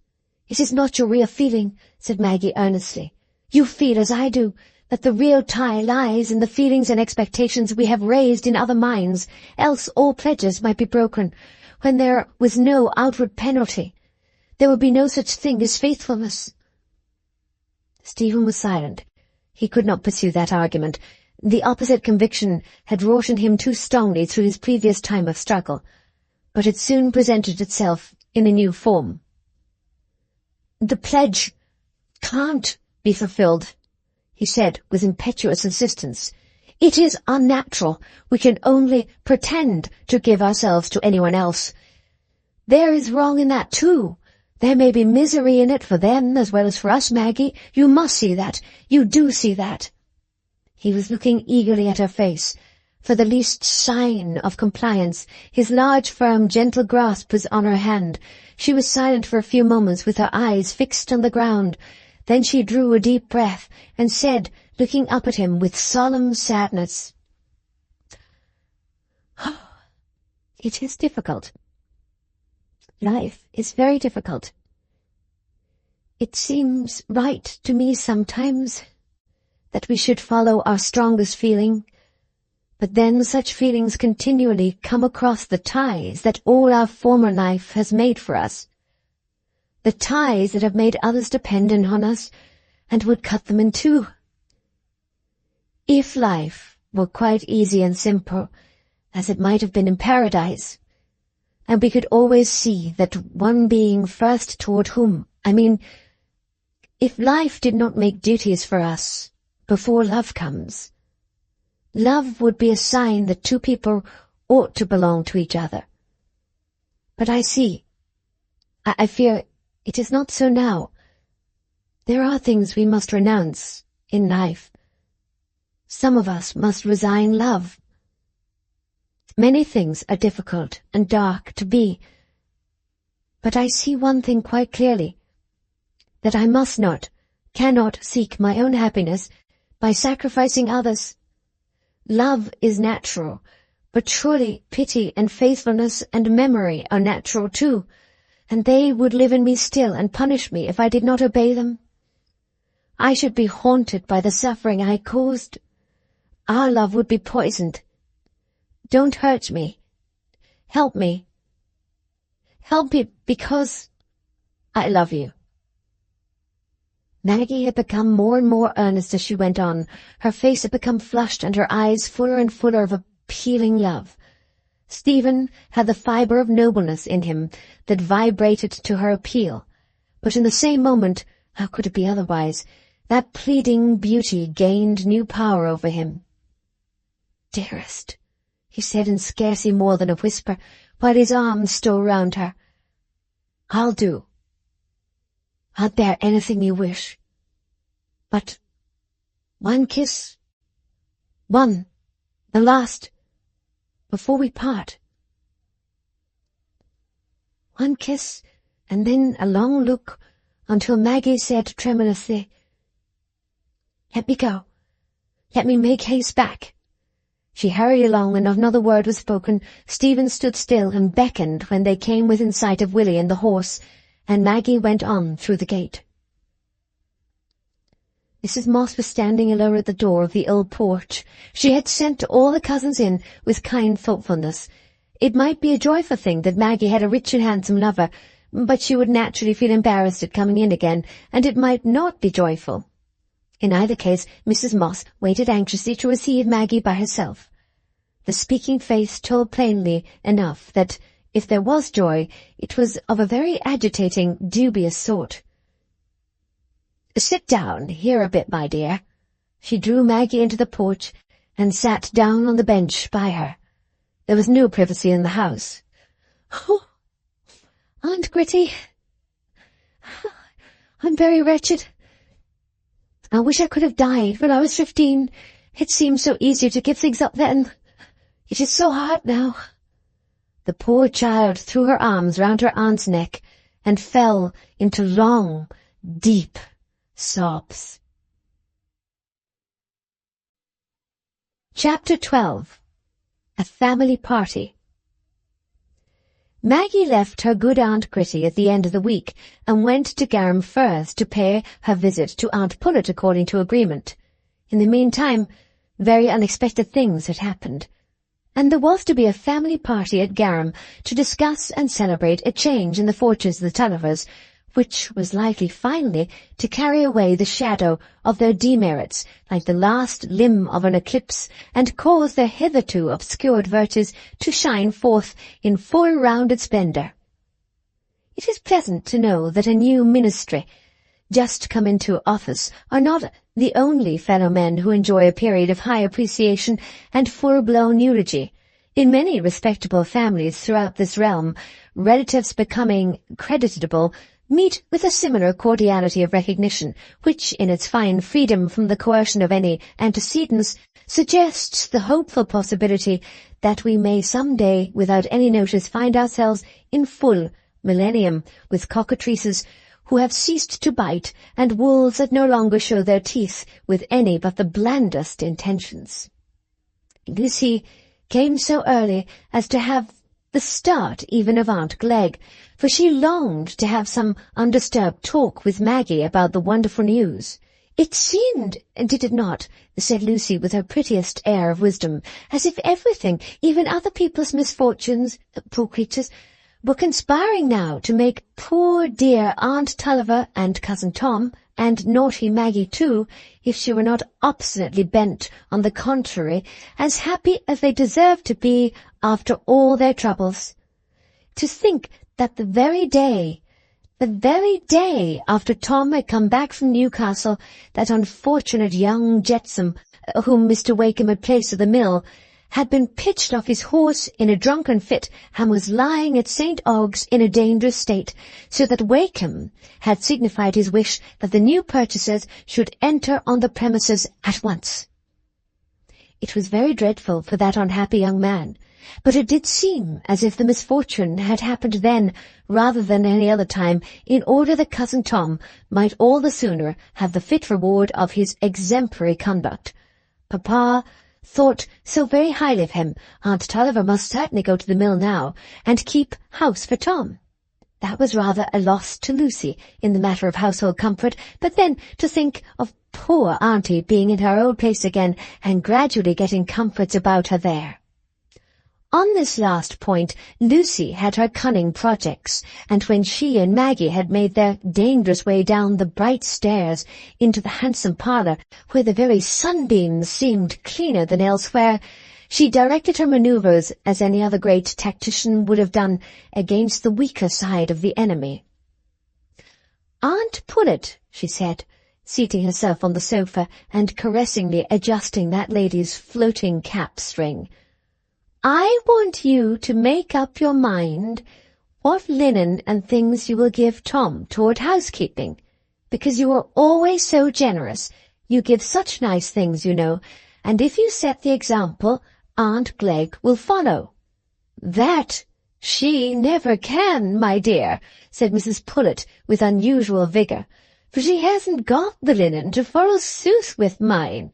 It is not your real feeling," said Maggie earnestly. "You feel, as I do, that the real tie lies in the feelings and expectations we have raised in other minds, else all pledges might be broken. When there was no outward penalty, there would be no such thing as faithfulness." Stephen was silent. He could not pursue that argument. The opposite conviction had wrought in him too strongly through his previous time of struggle, but it soon presented itself in a new form. "The pledge can't be fulfilled," he said with impetuous insistence. "It is unnatural. We can only pretend to give ourselves to anyone else. There is wrong in that too. There may be misery in it for them as well as for us, Maggie. You must see that. You do see that." He was looking eagerly at her face. For the least sign of compliance, his large, firm, gentle grasp was on her hand. She was silent for a few moments with her eyes fixed on the ground. Then she drew a deep breath and said, looking up at him with solemn sadness, "Oh, it is difficult. Life is very difficult. It seems right to me sometimes that we should follow our strongest feeling, but then such feelings continually come across the ties that all our former life has made for us, the ties that have made others dependent on us and would cut them in two. If life were quite easy and simple, as it might have been in paradise, and we could always see that one being first toward whom, if life did not make duties for us before love comes, love would be a sign that two people ought to belong to each other. But I fear it is not so now. There are things we must renounce in life. Some of us must resign love. Many things are difficult and dark to be, but I see one thing quite clearly, that I cannot seek my own happiness by sacrificing others. Love is natural, but surely pity and faithfulness and memory are natural too, and they would live in me still and punish me if I did not obey them. I should be haunted by the suffering I caused. Our love would be poisoned. Don't hurt me. Help me. Help me because I love you." Maggie had become more and more earnest as she went on. Her face had become flushed and her eyes fuller and fuller of appealing love. Stephen had the fibre of nobleness in him that vibrated to her appeal, but in the same moment, how could it be otherwise, that pleading beauty gained new power over him. "Dearest," he said in scarcely more than a whisper, while his arms stole round her, "I'll dare anything you wish. But one kiss, the last, before we part." One kiss, and then a long look, until Maggie said tremulously, "Let me go. Let me make haste back." She hurried along, and another word was spoken. Stephen stood still and beckoned when they came within sight of Willie and the horse, and Maggie went on through the gate. Mrs. Moss was standing alone at the door of the old porch. She had sent all the cousins in with kind thoughtfulness, It might be a joyful thing that Maggie had a rich and handsome lover, but she would naturally feel embarrassed at coming in again, and it might not be joyful. In either case, Mrs. Moss waited anxiously to receive Maggie by herself. The speaking face told plainly enough that, if there was joy, it was of a very agitating, dubious sort. "Sit down here a bit, my dear." She drew Maggie into the porch and sat down on the bench by her. There was no privacy in the house. "Oh, Aunt Gritty, I'm very wretched. I wish I could have died when I was 15. It seemed so easy to give things up then. It is so hard now." The poor child threw her arms round her aunt's neck and fell into long, deep sobs. Chapter 12. A Family Party. Maggie left her good Aunt Gritty at the end of the week and went to Garum Firs to pay her visit to Aunt Pullet according to agreement. In the meantime, very unexpected things had happened, and there was to be a family party at Garum to discuss and celebrate a change in the fortunes of the Tullivers, which was likely finally to carry away the shadow of their demerits like the last limb of an eclipse, and cause their hitherto obscured virtues to shine forth in full-rounded splendour. It is pleasant to know that a new ministry, just come into office, are not the only fellow men who enjoy a period of high appreciation and full-blown eulogy. In many respectable families throughout this realm, relatives becoming creditable meet with a similar cordiality of recognition, which, in its fine freedom from the coercion of any antecedents, suggests the hopeful possibility that we may some day, without any notice, find ourselves in full millennium with cockatrices who have ceased to bite, and wolves that no longer show their teeth with any but the blandest intentions. Lucy came so early as to have the start even of Aunt Glegg, for she longed to have some undisturbed talk with Maggie about the wonderful news. "It seemed, did it not," said Lucy with her prettiest air of wisdom, "as if everything, even other people's misfortunes, poor creatures, were conspiring now to make poor dear Aunt Tulliver and Cousin Tom, and naughty Maggie too, if she were not obstinately bent on the contrary, as happy as they deserved to be after all their troubles. To think that the very day after Tom had come back from Newcastle, that unfortunate young jetsam, whom Mr. Wakem had placed at the mill, had been pitched off his horse in a drunken fit, and was lying at St. Ogg's in a dangerous state, so that Wakem had signified his wish that the new purchasers should enter on the premises at once. It was very dreadful for that unhappy young man, but it did seem as if the misfortune had happened then rather than any other time, in order that Cousin Tom might all the sooner have the fit reward of his exemplary conduct. Papa thought so very highly of him, Aunt Tulliver must certainly go to the mill now, and keep house for Tom. That was rather a loss to Lucy in the matter of household comfort, but then to think of poor Auntie being in her old place again, and gradually getting comforts about her there. On this last point, Lucy had her cunning projects, and when she and Maggie had made their dangerous way down the bright stairs into the handsome parlour, where the very sunbeams seemed cleaner than elsewhere, she directed her manoeuvres as any other great tactician would have done against the weaker side of the enemy. "Aunt Pullet," she said, seating herself on the sofa and caressingly adjusting that lady's floating cap-string, "I want you to make up your mind what linen and things you will give Tom toward housekeeping, because you are always so generous. You give such nice things, you know, and if you set the example, Aunt Glegg will follow." "That she never can, my dear," said Mrs. Pullet with unusual vigour, "for she hasn't got the linen to forsooth with mine.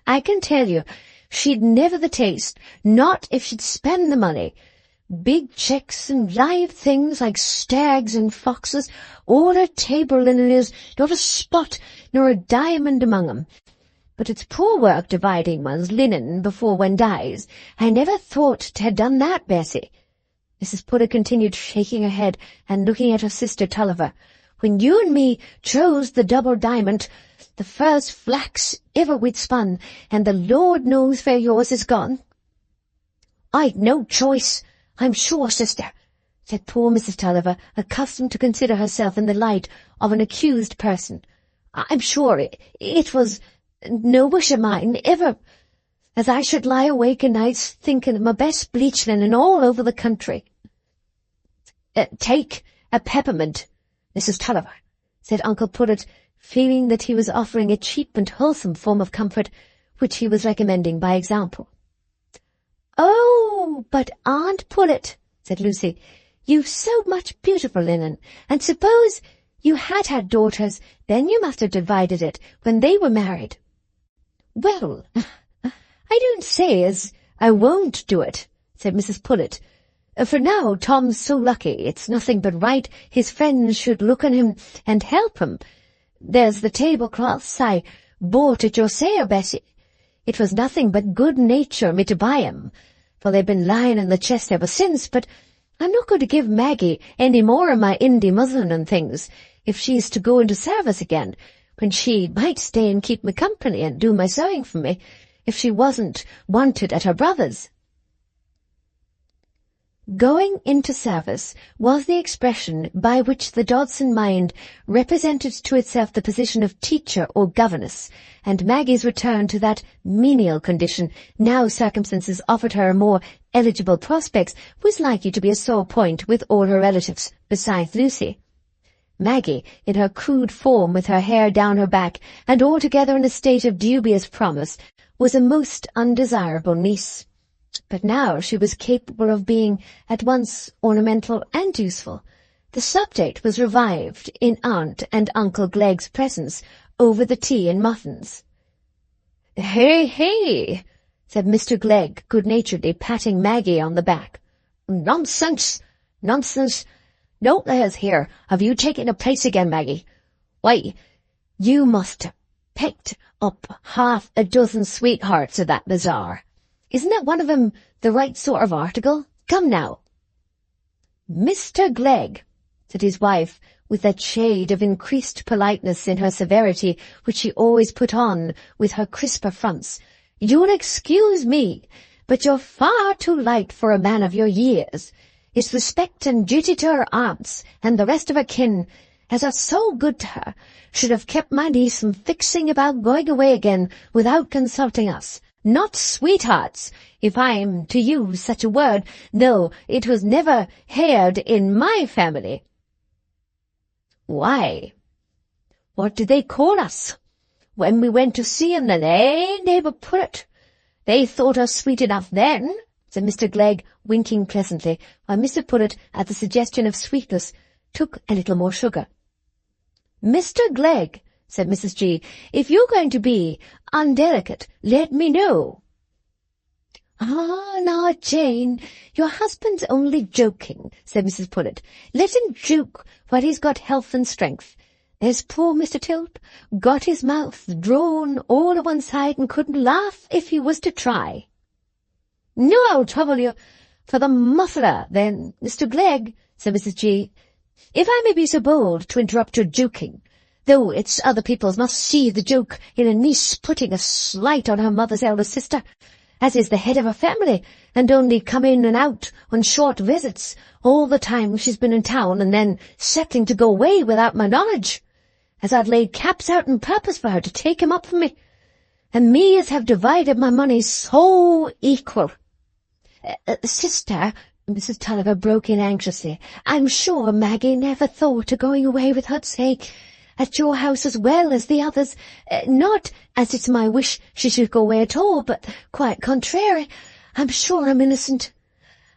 I can tell you, she'd never the taste, not if she'd spend the money. Big checks and live things like stags and foxes, all her table linen is, not a spot nor a diamond among 'em. but it's poor work dividing one's linen before one dies. I never thought to have done that, Bessie." Mrs. Potter continued, shaking her head and looking at her sister Tulliver. "When you and me chose the double diamond, the first flax ever we'd spun, and the Lord knows where yours is gone." "I'd no choice, I'm sure, sister," said poor Mrs. Tulliver, accustomed to consider herself in the light of an accused person. "I'm sure it was no wish of mine, ever, as I should lie awake o' nights thinking of my best bleach linen all over the country." "Take a peppermint, Mrs. Tulliver," said Uncle Pullet, feeling that he was offering a cheap and wholesome form of comfort, which he was recommending by example. "Oh, but Aunt Pullet," said Lucy, "you've so much beautiful linen, and suppose you had daughters, then you must have divided it when they were married." "Well, I don't say as I won't do it," said Mrs. Pullet. "For now Tom's so lucky, it's nothing but right his friends should look on him and help him. There's the tablecloths I bought at your sale, Bessie. It was nothing but good nature me to buy 'em, for they've been lying in the chest ever since, but I'm not going to give Maggie any more of my Indy muslin and things, if she's to go into service again, when she might stay and keep me company and do my sewing for me, if she wasn't wanted at her brother's." Going into service was the expression by which the Dodson mind represented to itself the position of teacher or governess, and Maggie's return to that menial condition, now circumstances offered her more eligible prospects, was likely to be a sore point with all her relatives, besides Lucy. Maggie, in her crude form, with her hair down her back, and altogether in a state of dubious promise, was a most undesirable niece. But now she was capable of being at once ornamental and useful. The subject was revived in Aunt and Uncle Glegg's presence over the tea and muffins. "Hey, hey," said Mr. Glegg good-naturedly, patting Maggie on the back. "Nonsense, nonsense. Don't let us hear of you taking a place again, Maggie. Why, you must have picked up half a dozen sweethearts at that bazaar. Isn't that one of 'em the right sort of article? Come now." "Mr. Glegg," said his wife, with that shade of increased politeness in her severity which she always put on with her crisper fronts, "you'll excuse me, but you're far too light for a man of your years. It's respect and duty to her aunts and the rest of her kin, as are so good to her, should have kept my niece from fixing about going away again without consulting us. Not sweethearts, if I'm to use such a word, though it was never heard in my family." "Why, what did they call us when we went to see 'em then, eh, neighbour Pullet? They thought us sweet enough then," said Mr. Glegg, winking pleasantly, while Mr. Pullet, at the suggestion of sweetness, took a little more sugar. "Mr. Glegg," said Mrs. G., "if you're going to be undelicate, let me know." "Ah, now, Jane, your husband's only joking," said Mrs. Pullet. "Let him joke while he's got health and strength. There's poor Mr. Tilp, got his mouth drawn all to one side and couldn't laugh if he was to try." "No, I'll trouble you for the muffler, then, Mr. Glegg," said Mrs. G., "if I may be so bold to interrupt your joking, though it's other people's must see the joke in a niece putting a slight on her mother's elder sister, as is the head of her family, and only come in and out on short visits all the time she's been in town, and then settling to go away without my knowledge, as I'd laid caps out on purpose for her to take him up for me, and me as have divided my money so equal." "Sister," Mrs. Tulliver broke in anxiously, "I'm sure Maggie never thought of going away with her sake at your house as well as the others. Not as it's my wish she should go away at all, but quite contrary. I'm sure I'm innocent.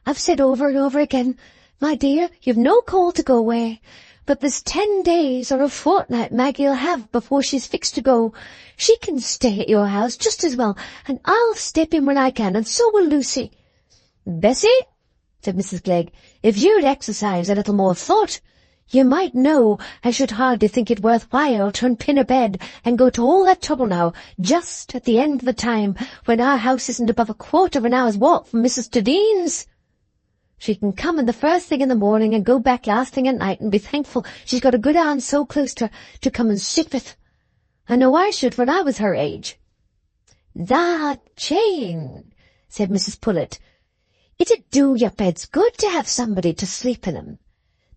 I've said over and over again, my dear, you've no call to go away, but there's 10 days or a fortnight Maggie'll have before she's fixed to go. She can stay at your house just as well, and I'll step in when I can, and so will Lucy." "Bessie," said Mrs. Glegg, "if you'd exercise a little more thought, You might know I should hardly think it worth while to unpin a bed and go to all that trouble now, just at the end of the time, when our house isn't above a quarter of an hour's walk from Mrs. Tudeen's. She can come in the first thing in the morning and go back last thing at night and be thankful she's got a good aunt so close to her to come and sit with. I know I should when I was her age." "That, Jane," said Mrs. Pullet, "it'd do your beds good to have somebody to sleep in 'em.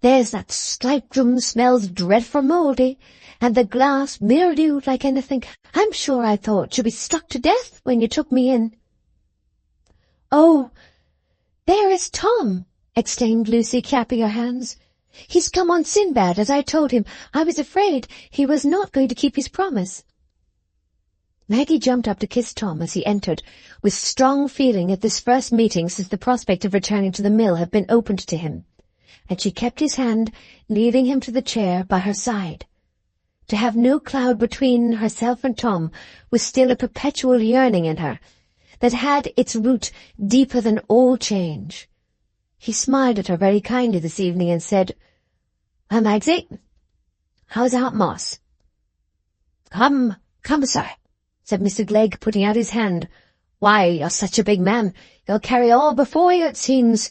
There's that slight room smells dreadful mouldy, and the glass mildewed like anything. I'm sure I thought you'd be stuck to death when you took me in." "Oh, there is Tom," exclaimed Lucy, clapping her hands. "He's come on Sinbad, as I told him. I was afraid he was not going to keep his promise." Maggie jumped up to kiss Tom as he entered, with strong feeling at this first meeting since the prospect of returning to the mill had been opened to him, and she kept his hand, leading him to the chair by her side. To have no cloud between herself and Tom was still a perpetual yearning in her, that had its root deeper than all change. He smiled at her very kindly this evening and said, "Well, Magsy, how's Aunt Moss?" Come, sir," said Mr. Glegg, putting out his hand. "Why, you're such a big man, you'll carry all before you, it seems.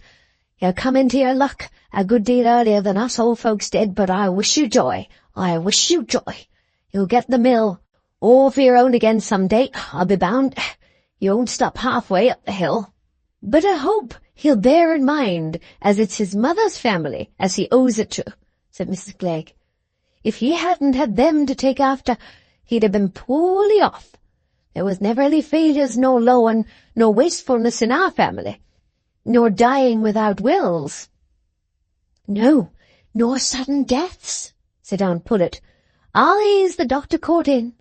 You'll come into your luck a good deal earlier than us old folks did, but I wish you joy. I wish you joy. You'll get the mill all for your own again some day, I'll be bound. You won't stop halfway up the hill. But I hope he'll bear in mind as it's his mother's family as he owes it to," said Mrs. Glegg. "If he hadn't had them to take after, he'd have been poorly off. There was never any failures nor lowing nor wastefulness in our family, nor dying without wills." "No, nor sudden deaths," said Aunt Pullet. "Always the doctor called in.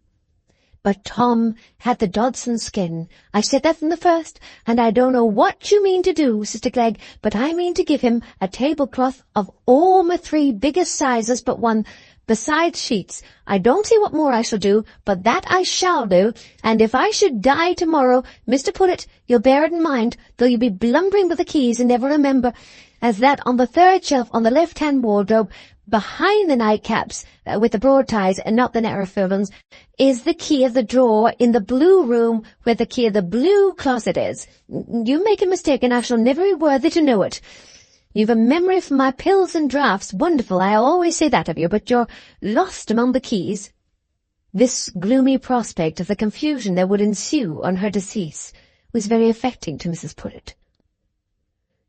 But Tom had the Dodson skin. I said that from the first, and I don't know what you mean to do, Sister Glegg, but I mean to give him a tablecloth of all my 3 biggest sizes but one, besides sheets. I don't see what more I shall do, but that I shall do, and if I should die tomorrow, Mr. Pullet, you'll bear it in mind, though you be blundering with the keys and never remember, as that on the 3rd shelf on the left-hand wardrobe, behind the nightcaps, with the broad ties and not the narrow fillings, is the key of the drawer in the blue room where the key of the blue closet is. You make a mistake and I shall never be worthy to know it. You've a memory for my pills and draughts, wonderful, I always say that of you, but you're lost among the keys." This gloomy prospect of the confusion that would ensue on her decease was very affecting to Mrs. Pullet.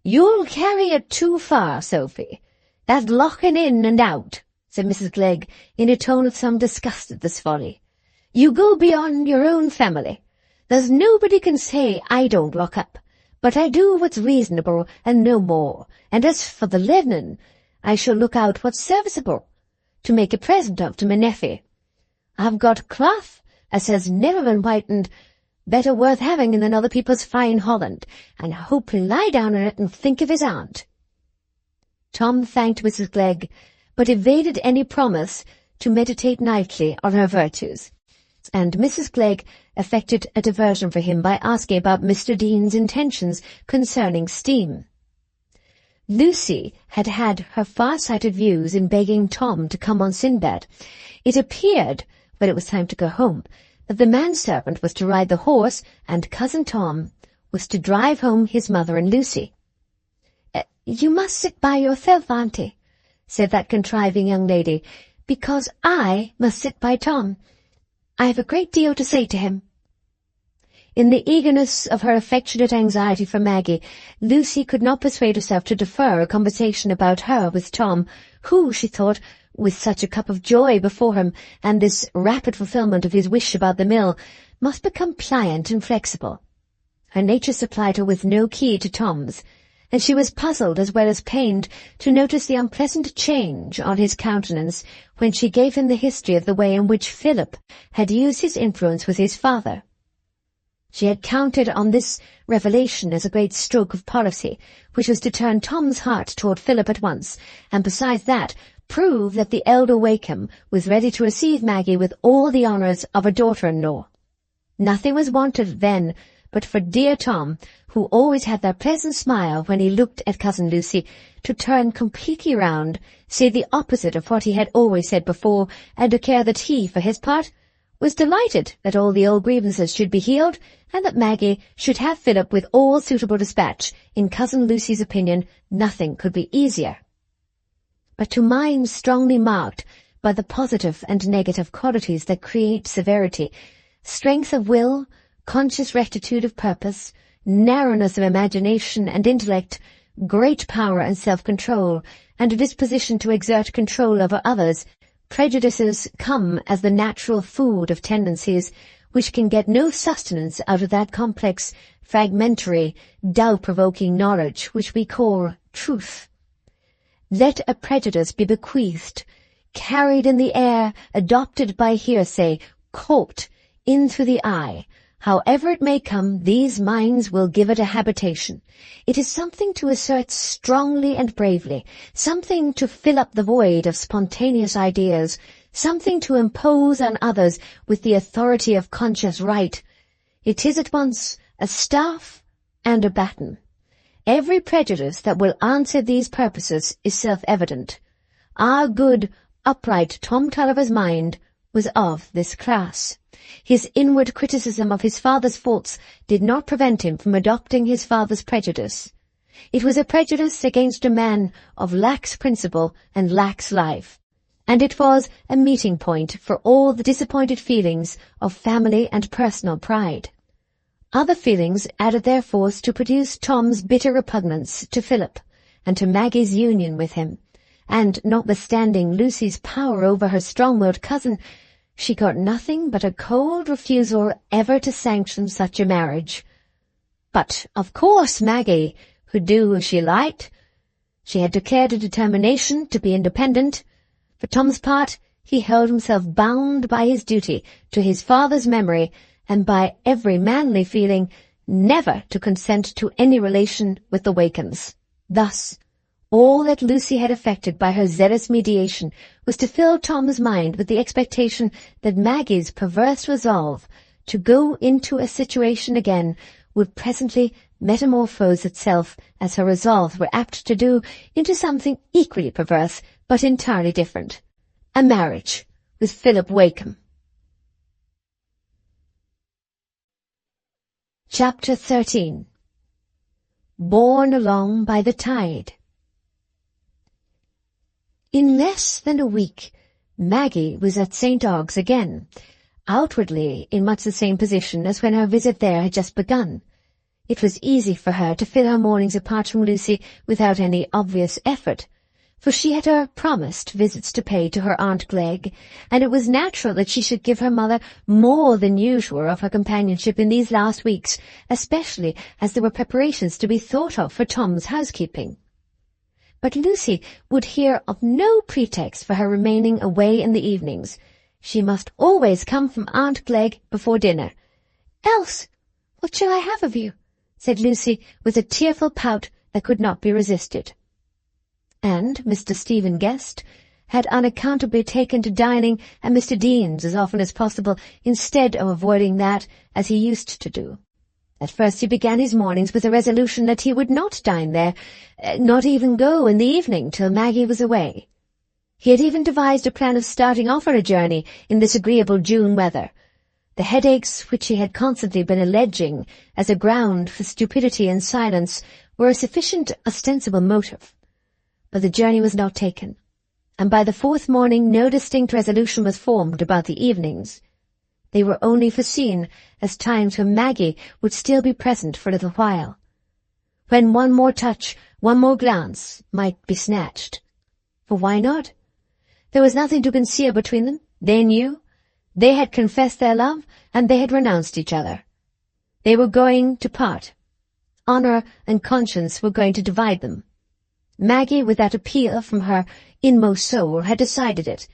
"You'll carry it too far, Sophie. That locking in and out," said Mrs. Glegg, in a tone of some disgust at this folly. "You go beyond your own family. There's nobody can say I don't lock up, but I do what's reasonable and no more, and as for the linen, I shall look out what's serviceable, to make a present of to my nephew. I've got cloth as has never been whitened, better worth having than other people's fine holland, and I hope he'll lie down in it and think of his aunt." Tom thanked Mrs. Glegg, but evaded any promise to meditate nightly on her virtues, and Mrs. Glegg effected a diversion for him by asking about Mr. Dean's intentions concerning steam. Lucy had had her far-sighted views in begging Tom to come on Sinbad. It appeared, when it was time to go home, that the manservant was to ride the horse, and cousin Tom was to drive home his mother and Lucy. "You must sit by yourself, auntie," said that contriving young lady, "because I must sit by Tom. I have a great deal to say to him." In the eagerness of her affectionate anxiety for Maggie, Lucy could not persuade herself to defer a conversation about her with Tom, who, she thought, with such a cup of joy before him, and this rapid fulfilment of his wish about the mill, must become pliant and flexible. Her nature supplied her with no key to Tom's, and she was puzzled as well as pained to notice the unpleasant change on his countenance when she gave him the history of the way in which Philip had used his influence with his father. She had counted on this revelation as a great stroke of policy, which was to turn Tom's heart toward Philip at once, and besides that, prove that the elder Wakeham was ready to receive Maggie with all the honours of a daughter-in-law. Nothing was wanted then but for dear Tom, who always had that pleasant smile when he looked at Cousin Lucy, to turn completely round, say the opposite of what he had always said before, and declare that he, for his part, was delighted that all the old grievances should be healed, and that Maggie should have Philip with all suitable dispatch. In Cousin Lucy's opinion, nothing could be easier. But to minds strongly marked by the positive and negative qualities that create severity, strength of will, conscious rectitude of purpose, narrowness of imagination and intellect, great power and self-control, and a disposition to exert control over others, prejudices come as the natural food of tendencies which can get no sustenance out of that complex, fragmentary, doubt-provoking knowledge which we call truth. Let a prejudice be bequeathed, carried in the air, adopted by hearsay, caught in through the eye. However it may come, these minds will give it a habitation. It is something to assert strongly and bravely, something to fill up the void of spontaneous ideas, something to impose on others with the authority of conscious right. It is at once a staff and a baton. Every prejudice that will answer these purposes is self-evident. Our good, upright Tom Tulliver's mind was of this class. His inward criticism of his father's faults did not prevent him from adopting his father's prejudice. It was a prejudice against a man of lax principle and lax life, and it was a meeting point for all the disappointed feelings of family and personal pride. Other feelings added their force to produce Tom's bitter repugnance to Philip, and to Maggie's union with him, and notwithstanding Lucy's power over her strong-willed cousin, she got nothing but a cold refusal ever to sanction such a marriage. But, of course, Maggie could do as she liked. She had declared a determination to be independent. For Tom's part, he held himself bound by his duty to his father's memory, and by every manly feeling, never to consent to any relation with the Wakens. Thus, all that Lucy had effected by her zealous mediation was to fill Tom's mind with the expectation that Maggie's perverse resolve to go into a situation again would presently metamorphose itself, as her resolves were apt to do, into something equally perverse but entirely different: a marriage with Philip Wakem. Chapter 13. Borne Along by the Tide. In less than a week, Maggie was at St. Ogg's again, outwardly in much the same position as when her visit there had just begun. It was easy for her to fill her mornings apart from Lucy without any obvious effort, for she had her promised visits to pay to her Aunt Glegg, and it was natural that she should give her mother more than usual of her companionship in these last weeks, especially as there were preparations to be thought of for Tom's housekeeping. But Lucy would hear of no pretext for her remaining away in the evenings. She must always come from Aunt Glegg before dinner. "Else, what shall I have of you?" said Lucy, with a tearful pout that could not be resisted. And Mr. Stephen Guest had unaccountably taken to dining at Mr. Dean's as often as possible, instead of avoiding that as he used to do. At first he began his mornings with a resolution that he would not dine there, not even go in the evening till Maggie was away. He had even devised a plan of starting off on a journey in this agreeable June weather. The headaches which he had constantly been alleging as a ground for stupidity and silence were a sufficient ostensible motive. But the journey was not taken, and by the fourth morning no distinct resolution was formed about the evenings. They were only foreseen as times when Maggie would still be present for a little while, when one more touch, one more glance might be snatched. For why not? There was nothing to conceal between them. They knew. They had confessed their love, and they had renounced each other. They were going to part. Honour and conscience were going to divide them. Maggie, with that appeal from her inmost soul, had decided it.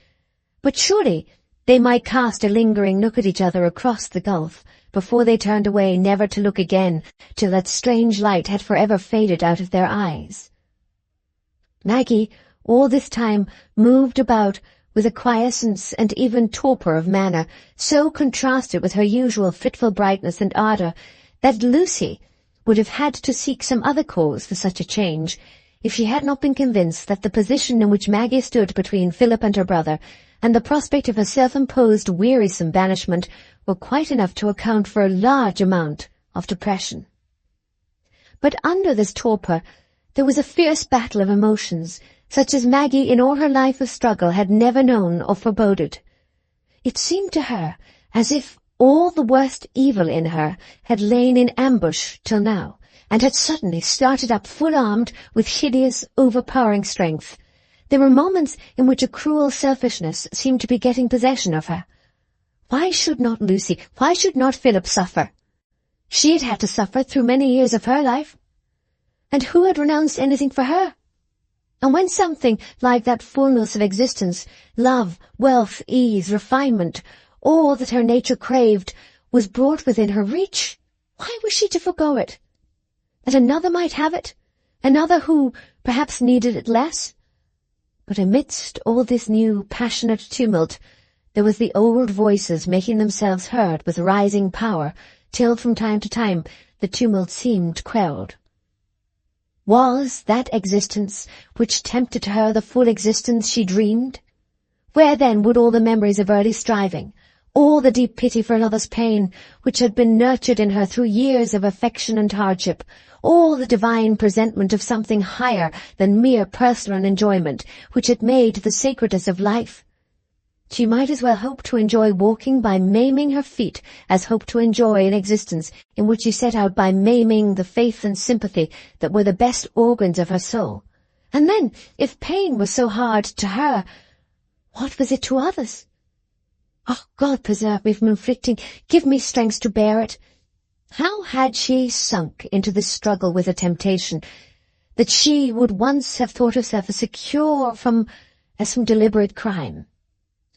But surely they might cast a lingering look at each other across the gulf before they turned away, never to look again till that strange light had forever faded out of their eyes. Maggie, all this time, moved about with a quiescence and even torpor of manner so contrasted with her usual fitful brightness and ardour that Lucy would have had to seek some other cause for such a change if she had not been convinced that the position in which Maggie stood between Philip and her brother and the prospect of a self-imposed wearisome banishment were quite enough to account for a large amount of depression. But under this torpor there was a fierce battle of emotions, such as Maggie in all her life of struggle had never known or foreboded. It seemed to her as if all the worst evil in her had lain in ambush till now, and had suddenly started up full-armed with hideous, overpowering strength. There were moments in which a cruel selfishness seemed to be getting possession of her. Why should not Lucy, why should not Philip suffer? She had had to suffer through many years of her life. And who had renounced anything for her? And when something like that fullness of existence, love, wealth, ease, refinement, all that her nature craved, was brought within her reach, why was she to forgo it? That another might have it, another who perhaps needed it less? But amidst all this new passionate tumult, there was the old voices making themselves heard with rising power, till from time to time the tumult seemed quelled. Was that existence which tempted her the full existence she dreamed? Where then would all the memories of early striving, all the deep pity for another's pain, which had been nurtured in her through years of affection and hardship, all the divine presentment of something higher than mere personal enjoyment, which had made the sacredness of life? She might as well hope to enjoy walking by maiming her feet as hope to enjoy an existence in which she set out by maiming the faith and sympathy that were the best organs of her soul. And then, if pain was so hard to her, what was it to others? Oh, God preserve me from inflicting, give me strength to bear it. How had she sunk into this struggle with a temptation, that she would once have thought herself as secure as from deliberate crime?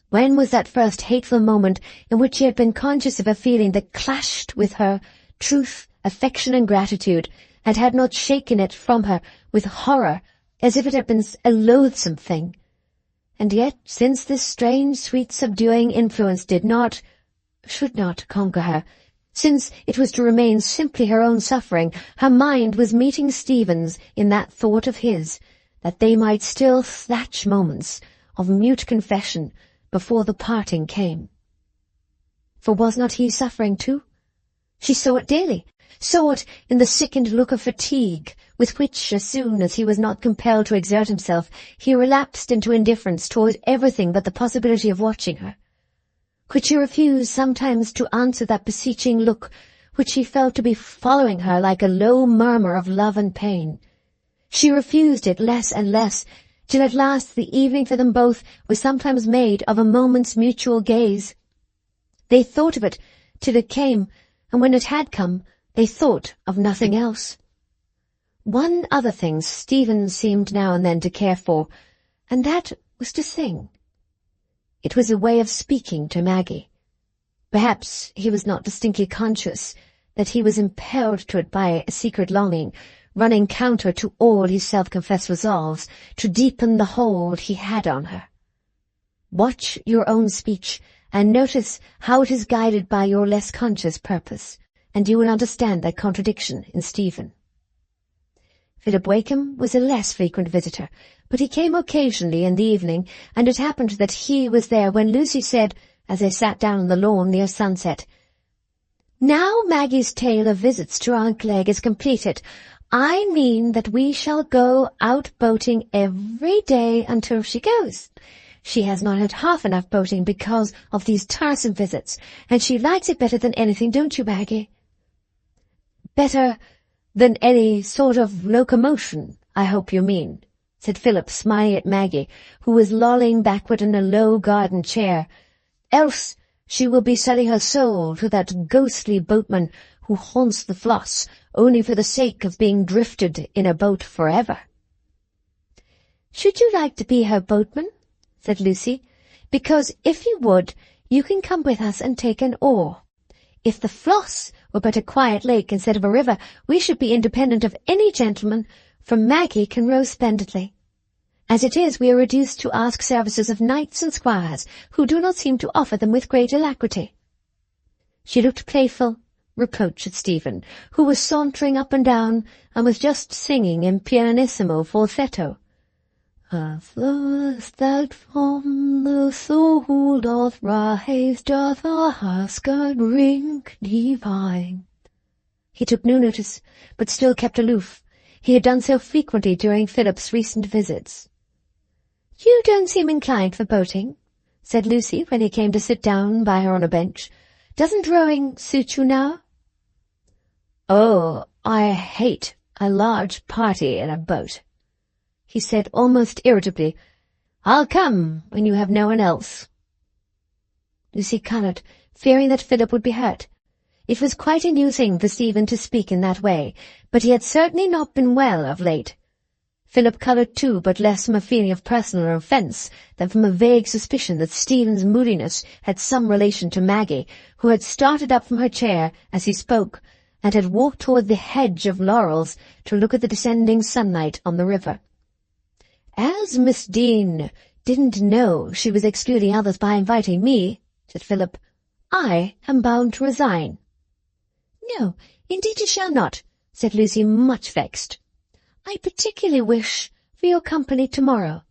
When was that first hateful moment in which she had been conscious of a feeling that clashed with her truth, affection, and gratitude, and had not shaken it from her with horror, as if it had been a loathsome thing? And yet, since this strange, sweet, subduing influence should not conquer her, since it was to remain simply her own suffering, her mind was meeting Stephen's in that thought of his, that they might still snatch moments of mute confession before the parting came. For was not he suffering too? She saw it daily, saw it in the sickened look of fatigue with which, as soon as he was not compelled to exert himself, he relapsed into indifference toward everything but the possibility of watching her. Could she refuse sometimes to answer that beseeching look which he felt to be following her like a low murmur of love and pain? She refused it less and less, till at last the evening for them both was sometimes made of a moment's mutual gaze. They thought of it till it came, and when it had come, they thought of nothing else. One other thing Stephen seemed now and then to care for, and that was to sing. It was a way of speaking to Maggie. Perhaps he was not distinctly conscious that he was impelled to it by a secret longing, running counter to all his self-confessed resolves, to deepen the hold he had on her. Watch your own speech, and notice how it is guided by your less conscious purpose, and you will understand that contradiction in Stephen. Philip Wakem was a less frequent visitor, but he came occasionally in the evening, and it happened that he was there when Lucy said, as they sat down on the lawn near sunset, "Now Maggie's tale of visits to Aunt Glegg is completed, I mean that we shall go out boating every day until she goes. She has not had half enough boating because of these tiresome visits, and she likes it better than anything, don't you, Maggie?" "Better than any sort of locomotion, I hope you mean," said Philip, smiling at Maggie, who was lolling backward in a low garden chair. "Else she will be selling her soul to that ghostly boatman who haunts the Floss only for the sake of being drifted in a boat forever." "Should you like to be her boatman?" said Lucy. "Because if you would, you can come with us and take an oar. If the Floss were but a quiet lake instead of a river, we should be independent of any gentleman, for Maggie can row splendidly. As it is, we are reduced to ask services of knights and squires, who do not seem to offer them with great alacrity." She looked playful, reproach at Stephen, who was sauntering up and down and was just singing in pianissimo falsetto. A floss that from the soul doth rise, doth a husk a drink divine. He took no notice, but still kept aloof. He had done so frequently during Philip's recent visits. "You don't seem inclined for boating," said Lucy when he came to sit down by her on a bench. "Doesn't rowing suit you now?" "Oh, I hate a large party in a boat," he said almost irritably. "I'll come when you have no one else." Lucy coloured, fearing that Philip would be hurt. It was quite a new thing for Stephen to speak in that way, but he had certainly not been well of late. Philip coloured too, but less from a feeling of personal offence than from a vague suspicion that Stephen's moodiness had some relation to Maggie, who had started up from her chair as he spoke, and had walked toward the hedge of laurels to look at the descending sunlight on the river. "As Miss Dean didn't know she was excluding others by inviting me," said Philip, "I am bound to resign." "No, indeed you shall not," said Lucy, much vexed. "I particularly wish for your company tomorrow.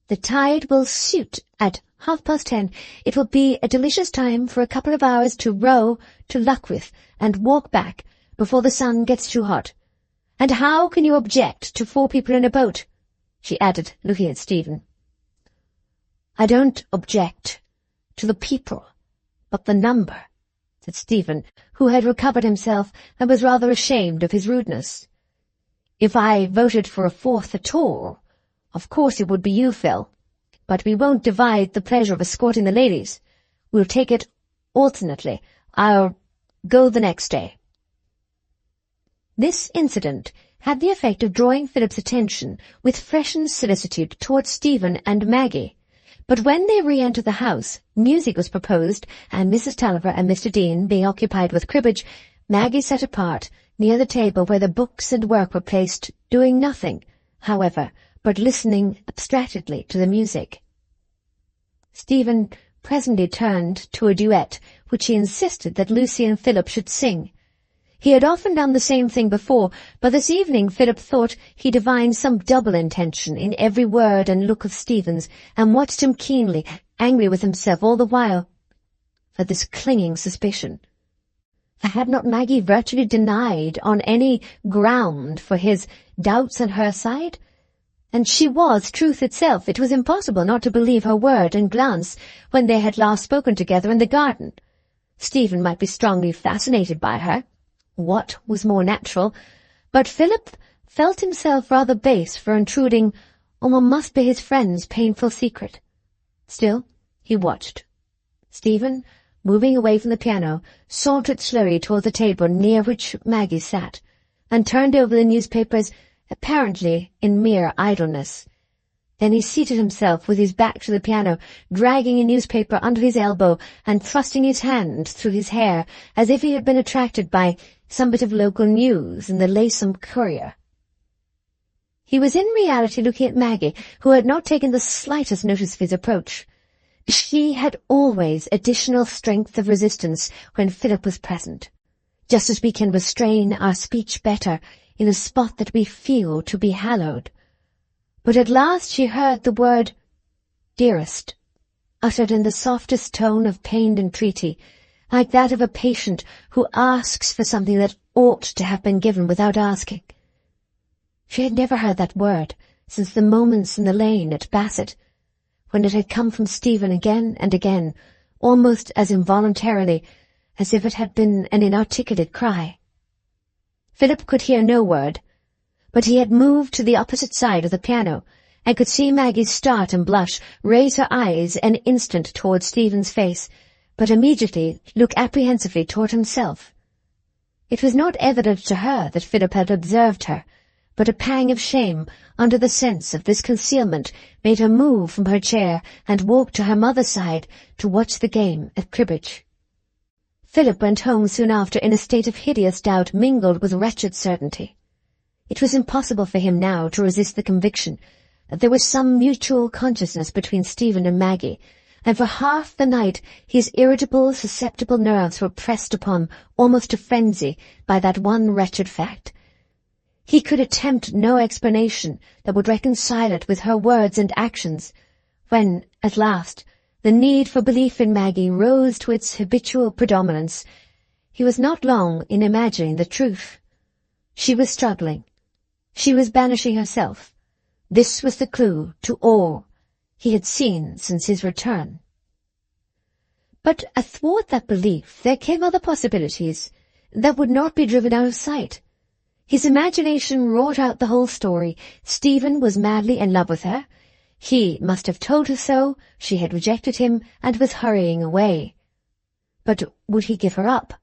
The tide will suit at 10:30. It will be a delicious time for a couple of hours to row to Luckwith and walk back before the sun gets too hot. And how can you object to 4 people in a boat?" she added, looking at Stephen. "I don't object to the people, but the number," said Stephen, who had recovered himself and was rather ashamed of his rudeness. "If I voted for a 4th at all, of course it would be you, Phil. But we won't divide the pleasure of escorting the ladies. We'll take it alternately. I'll go the next day." This incident had the effect of drawing Philip's attention with freshened solicitude towards Stephen and Maggie. But when they re-entered the house, music was proposed, and Mrs. Tulliver and Mr. Dean being occupied with cribbage, Maggie sat apart, near the table where the books and work were placed, doing nothing, however, but listening abstractedly to the music. Stephen presently turned to a duet, which he insisted that Lucy and Philip should sing. He had often done the same thing before, but this evening Philip thought he divined some double intention in every word and look of Stephen's, and watched him keenly, angry with himself all the while for this clinging suspicion. Had not Maggie virtually denied on any ground for his doubts on her side? And she was truth itself. It was impossible not to believe her word and glance when they had last spoken together in the garden. Stephen might be strongly fascinated by her. What was more natural? But Philip felt himself rather base for intruding on what must be his friend's painful secret. Still, he watched. Stephen, moving away from the piano, sauntered slowly toward the table near which Maggie sat, and turned over the newspapers, apparently in mere idleness. Then he seated himself with his back to the piano, dragging a newspaper under his elbow and thrusting his hand through his hair as if he had been attracted by some bit of local news in the Laceham Courier. He was in reality looking at Maggie, who had not taken the slightest notice of his approach. She had always additional strength of resistance when Philip was present, just as we can restrain our speech better in a spot that we feel to be hallowed. But at last she heard the word "dearest," uttered in the softest tone of pained entreaty, like that of a patient who asks for something that ought to have been given without asking. She had never heard that word since the moments in the lane at Bassett, when it had come from Stephen again and again, almost as involuntarily as if it had been an inarticulate cry. Philip could hear no word, but he had moved to the opposite side of the piano, and could see Maggie start and blush, raise her eyes an instant toward Stephen's face, but immediately look apprehensively toward himself. It was not evident to her that Philip had observed her, but a pang of shame under the sense of this concealment made her move from her chair and walk to her mother's side to watch the game at cribbage. Philip went home soon after in a state of hideous doubt mingled with wretched certainty. It was impossible for him now to resist the conviction that there was some mutual consciousness between Stephen and Maggie, and for half the night his irritable, susceptible nerves were pressed upon almost to frenzy by that one wretched fact. He could attempt no explanation that would reconcile it with her words and actions, when, at last, the need for belief in Maggie rose to its habitual predominance. He was not long in imagining the truth. She was struggling. She was banishing herself. This was the clue to all he had seen since his return. But athwart that belief there came other possibilities that would not be driven out of sight. His imagination wrought out the whole story. Stephen was madly in love with her. He must have told her so. She had rejected him and was hurrying away. But would he give her up?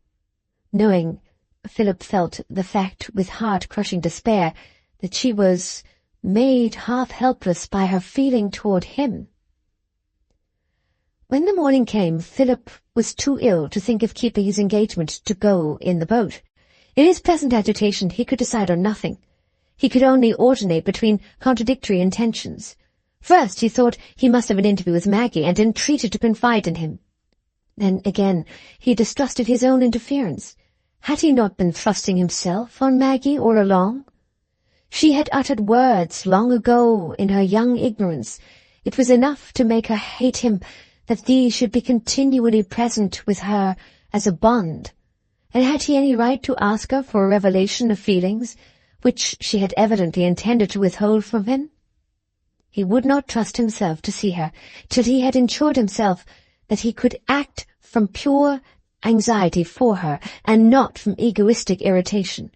Knowing, Philip felt the fact with heart-crushing despair, that she was made half helpless by her feeling toward him. When the morning came, Philip was too ill to think of keeping his engagement to go in the boat. In his present agitation he could decide on nothing. He could only alternate between contradictory intentions. First he thought he must have an interview with Maggie and entreated to confide in him. Then again he distrusted his own interference. Had he not been thrusting himself on Maggie all along? She had uttered words long ago in her young ignorance. It was enough to make her hate him that these should be continually present with her as a bond. And had he any right to ask her for a revelation of feelings which she had evidently intended to withhold from him? He would not trust himself to see her till he had ensured himself that he could act from pure anxiety for her and not from egoistic irritation.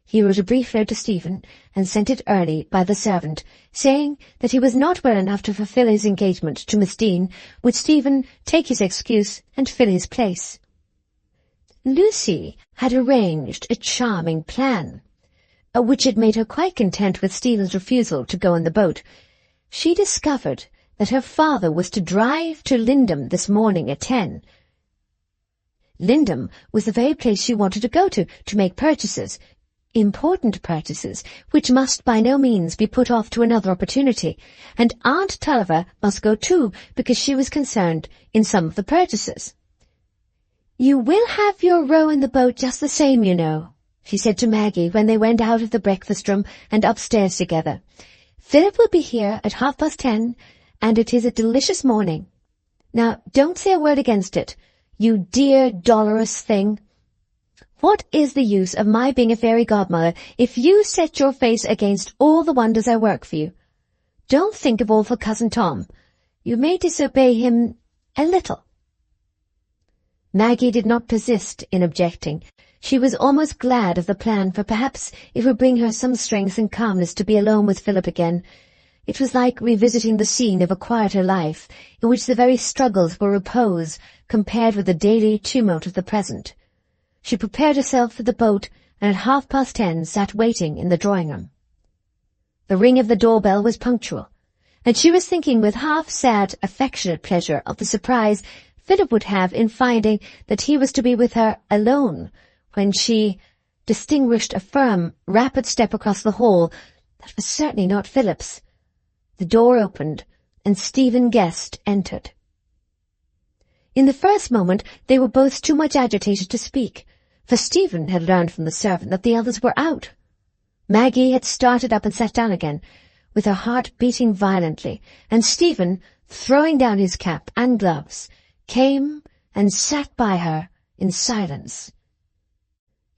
He wrote a brief note to Stephen and sent it early by the servant, saying that he was not well enough to fulfill his engagement to Miss Dean. Would Stephen take his excuse and fill his place? Lucy had arranged a charming plan, which had made her quite content with Stephen's refusal to go in the boat. She discovered that her father was to drive to Lindham this morning at 10. Lindham was the very place she wanted to go to make purchases, important purchases, which must by no means be put off to another opportunity, and Aunt Tulliver must go too, because she was concerned in some of the purchases. "You will have your row in the boat just the same, you know," she said to Maggie when they went out of the breakfast-room and upstairs together. "Philip will be here at 10:30, and it is a delicious morning. Now, don't say a word against it, you dear, dolorous thing. What is the use of my being a fairy godmother if you set your face against all the wonders I work for you? Don't think of awful Cousin Tom. You may disobey him a little." Maggie did not persist in objecting. She was almost glad of the plan, for perhaps it would bring her some strength and calmness to be alone with Philip again. It was like revisiting the scene of a quieter life, in which the very struggles were repose compared with the daily tumult of the present. She prepared herself for the boat, and at 10:30 sat waiting in the drawing-room. The ring of the doorbell was punctual, and she was thinking with half-sad, affectionate pleasure of the surprise Philip would have in finding that he was to be with her alone, when she distinguished a firm, rapid step across the hall that was certainly not Philip's. The door opened, and Stephen Guest entered. In the first moment they were both too much agitated to speak, for Stephen had learned from the servant that the others were out. Maggie had started up and sat down again, with her heart beating violently, and Stephen, throwing down his cap and gloves, came and sat by her in silence.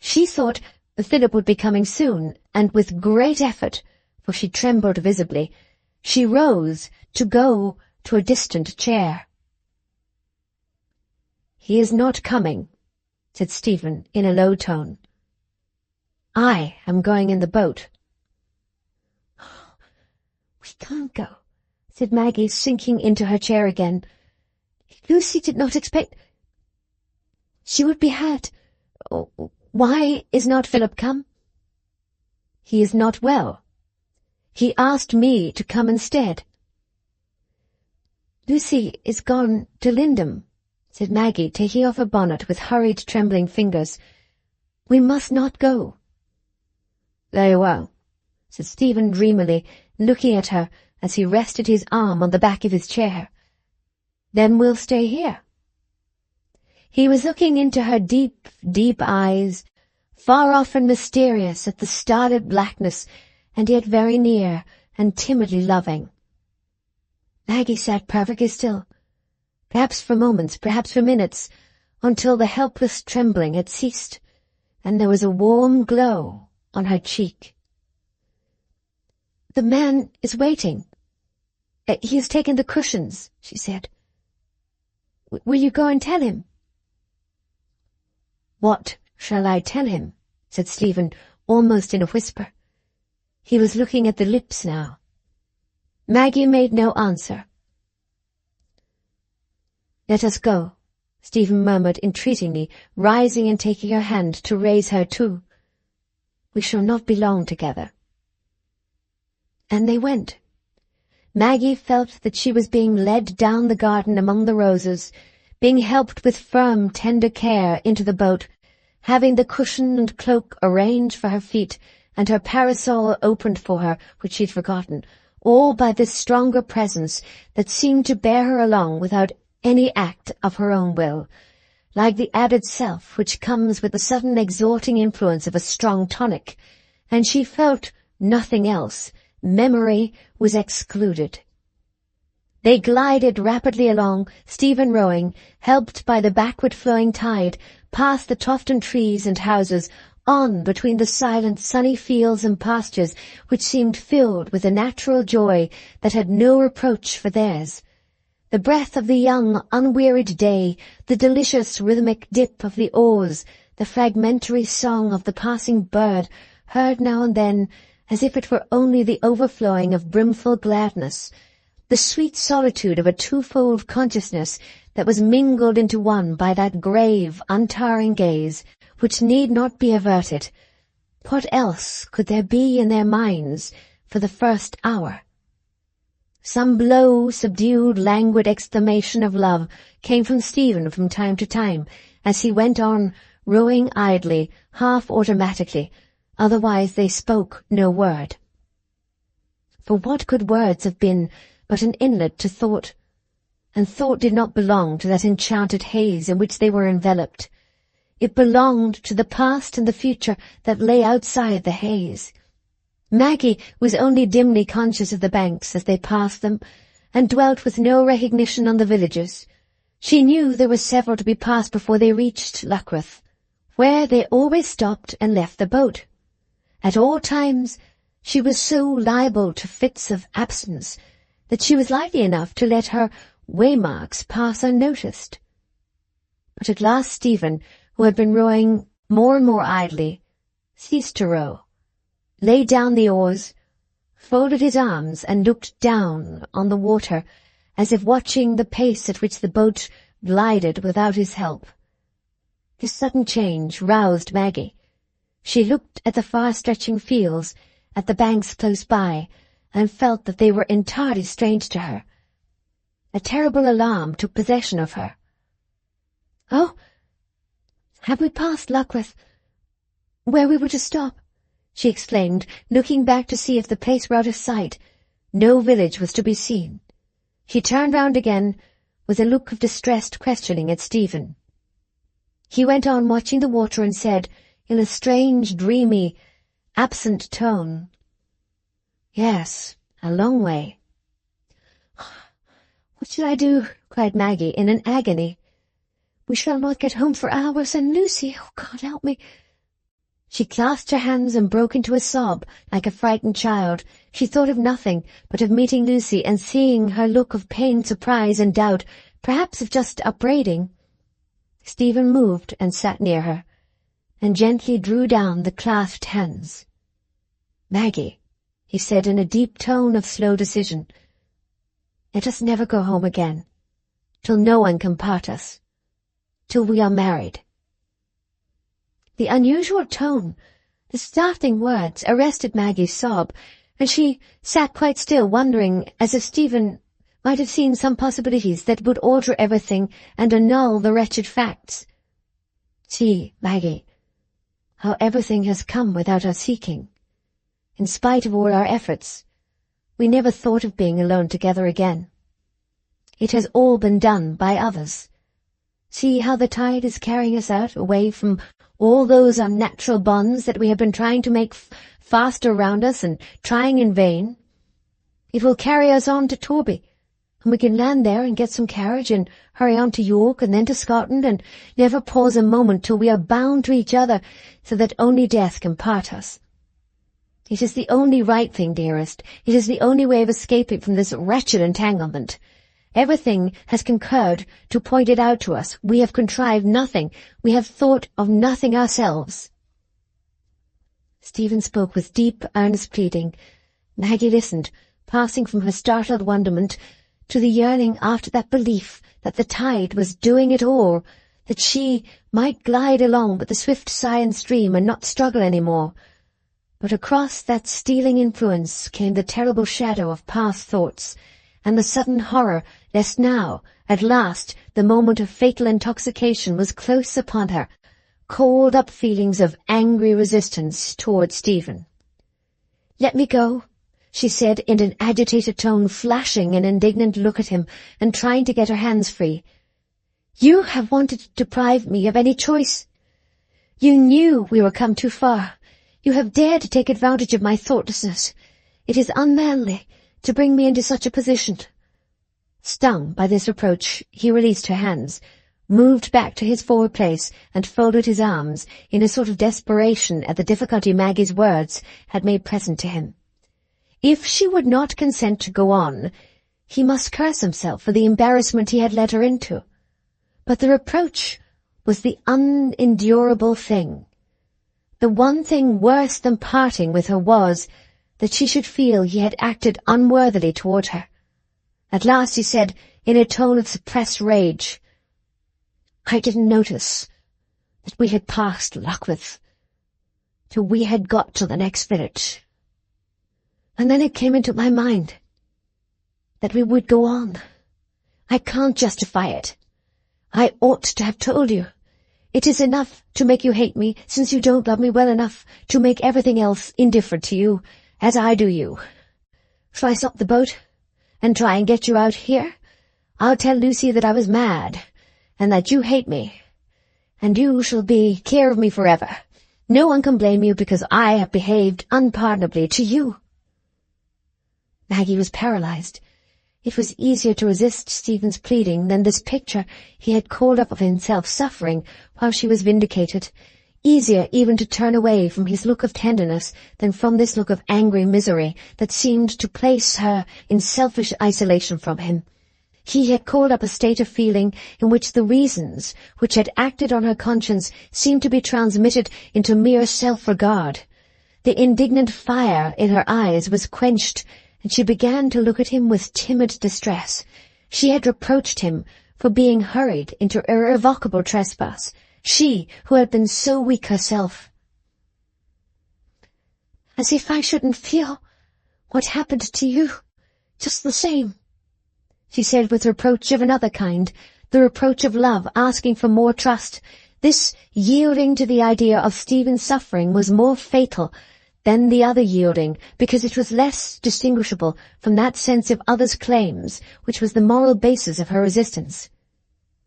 She thought Philip would be coming soon, and with great effort, for she trembled visibly, she rose to go to a distant chair. "He is not coming," said Stephen in a low tone. "I am going in the boat." "We can't go," said Maggie, sinking into her chair again. "Lucy did not expect she would be hurt. Why is not Philip come?" "He is not well. He asked me to come instead." "Lucy is gone to Lindham," said Maggie, taking off her bonnet with hurried, trembling fingers. "We must not go." "Very well," said Stephen dreamily, looking at her as he rested his arm on the back of his chair. Then we'll stay here." He was looking into her deep, deep eyes, far off and mysterious at the starlit blackness, and yet very near and timidly loving. Maggie sat perfectly still, perhaps for moments, perhaps for minutes, until the helpless trembling had ceased, and there was a warm glow on her cheek. "The man is waiting. He has taken the cushions," she said. "Will you go and tell him?" "What shall I tell him?" said Stephen, almost in a whisper. He was looking at the lips now. Maggie made no answer. "Let us go," Stephen murmured entreatingly, rising and taking her hand to raise her too. "We shall not be long together." And they went. Maggie felt that she was being led down the garden among the roses, being helped with firm, tender care into the boat, having the cushion and cloak arranged for her feet, and her parasol opened for her, which she'd forgotten, all by this stronger presence that seemed to bear her along without any act of her own will, like the added self which comes with the sudden exhorting influence of a strong tonic, and she felt nothing else. Memory was excluded. They glided rapidly along, Stephen rowing, helped by the backward-flowing tide, past the tufted trees and houses, on between the silent sunny fields and pastures which seemed filled with a natural joy that had no reproach for theirs. The breath of the young, unwearied day, the delicious rhythmic dip of the oars, the fragmentary song of the passing bird, heard now and then, as if it were only the overflowing of brimful gladness, the sweet solitude of a twofold consciousness that was mingled into one by that grave, untiring gaze, which need not be averted. What else could there be in their minds for the first hour? Some low, subdued, languid exclamation of love came from Stephen from time to time, as he went on, rowing idly, half automatically. Otherwise they spoke no word. For what could words have been but an inlet to thought? And thought did not belong to that enchanted haze in which they were enveloped. It belonged to the past and the future that lay outside the haze. Maggie was only dimly conscious of the banks as they passed them, and dwelt with no recognition on the villages. She knew there were several to be passed before they reached Luckreth, where they always stopped and left the boat. At all times she was so liable to fits of absence that she was likely enough to let her waymarks pass unnoticed. But at last Stephen, who had been rowing more and more idly, ceased to row, laid down the oars, folded his arms, and looked down on the water, as if watching the pace at which the boat glided without his help. This sudden change roused Maggie. She looked at the far-stretching fields, at the banks close by, and felt that they were entirely strange to her. A terrible alarm took possession of her. "Oh, have we passed Luckreth, where we were to stop?" she exclaimed, looking back to see if the place were out of sight. No village was to be seen. She turned round again, with a look of distressed questioning at Stephen. He went on watching the water and said, in a strange, dreamy, absent tone, "Yes, a long way." "What shall I do?" cried Maggie in an agony. "We shall not get home for hours, and Lucy, oh God, help me." She clasped her hands and broke into a sob like a frightened child. She thought of nothing but of meeting Lucy and seeing her look of pained surprise and doubt, perhaps of just upbraiding. Stephen moved and sat near her, and gently drew down the clasped hands. "Maggie," he said in a deep tone of slow decision, "let us never go home again, till no one can part us, till we are married." The unusual tone, the startling words, arrested Maggie's sob, and she sat quite still, wondering as if Stephen might have seen some possibilities that would alter everything and annul the wretched facts. "See, Maggie, how everything has come without our seeking. In spite of all our efforts, we never thought of being alone together again. It has all been done by others. See how the tide is carrying us out, away from all those unnatural bonds that we have been trying to make fast around us and trying in vain. It will carry us on to Torby, and we can land there and get some carriage and hurry on to York and then to Scotland and never pause a moment till we are bound to each other so that only death can part us. It is the only right thing, dearest. It is the only way of escaping from this wretched entanglement. Everything has concurred to point it out to us. We have contrived nothing. We have thought of nothing ourselves. Stephen spoke with deep, earnest pleading. Maggie listened, passing from her startled wonderment to the yearning after that belief that the tide was doing it all, that she might glide along with the swift sighing stream and not struggle any more. But across that stealing influence came the terrible shadow of past thoughts, and the sudden horror lest now, at last, the moment of fatal intoxication was close upon her, called up feelings of angry resistance toward Stephen. "Let me go," she said in an agitated tone, flashing an indignant look at him and trying to get her hands free. "You have wanted to deprive me of any choice. You knew we were come too far. You have dared to take advantage of my thoughtlessness. It is unmanly to bring me into such a position." Stung by this reproach, he released her hands, moved back to his forward place, and folded his arms in a sort of desperation at the difficulty Maggie's words had made present to him. If she would not consent to go on, he must curse himself for the embarrassment he had led her into. But the reproach was the unendurable thing. The one thing worse than parting with her was that she should feel he had acted unworthily toward her. At last he said, in a tone of suppressed rage, "I didn't notice that we had passed Lockwood till we had got to the next village. And then it came into my mind that we would go on. I can't justify it. I ought to have told you. It is enough to make you hate me, since you don't love me well enough to make everything else indifferent to you, as I do you. Shall I stop the boat and try and get you out here? I'll tell Lucy that I was mad, and that you hate me, and you shall be clear of me forever. No one can blame you because I have behaved unpardonably to you." Maggie was paralyzed. It was easier to resist Stephen's pleading than this picture he had called up of himself suffering while she was vindicated. Easier even to turn away from his look of tenderness than from this look of angry misery that seemed to place her in selfish isolation from him. He had called up a state of feeling in which the reasons which had acted on her conscience seemed to be transmitted into mere self-regard. The indignant fire in her eyes was quenched, and she began to look at him with timid distress. She had reproached him for being hurried into irrevocable trespass, she who had been so weak herself. "As if I shouldn't feel what happened to you, just the same," she said with reproach of another kind, the reproach of love asking for more trust. This yielding to the idea of Stephen's suffering was more fatal than the other yielding, because it was less distinguishable from that sense of others' claims which was the moral basis of her resistance.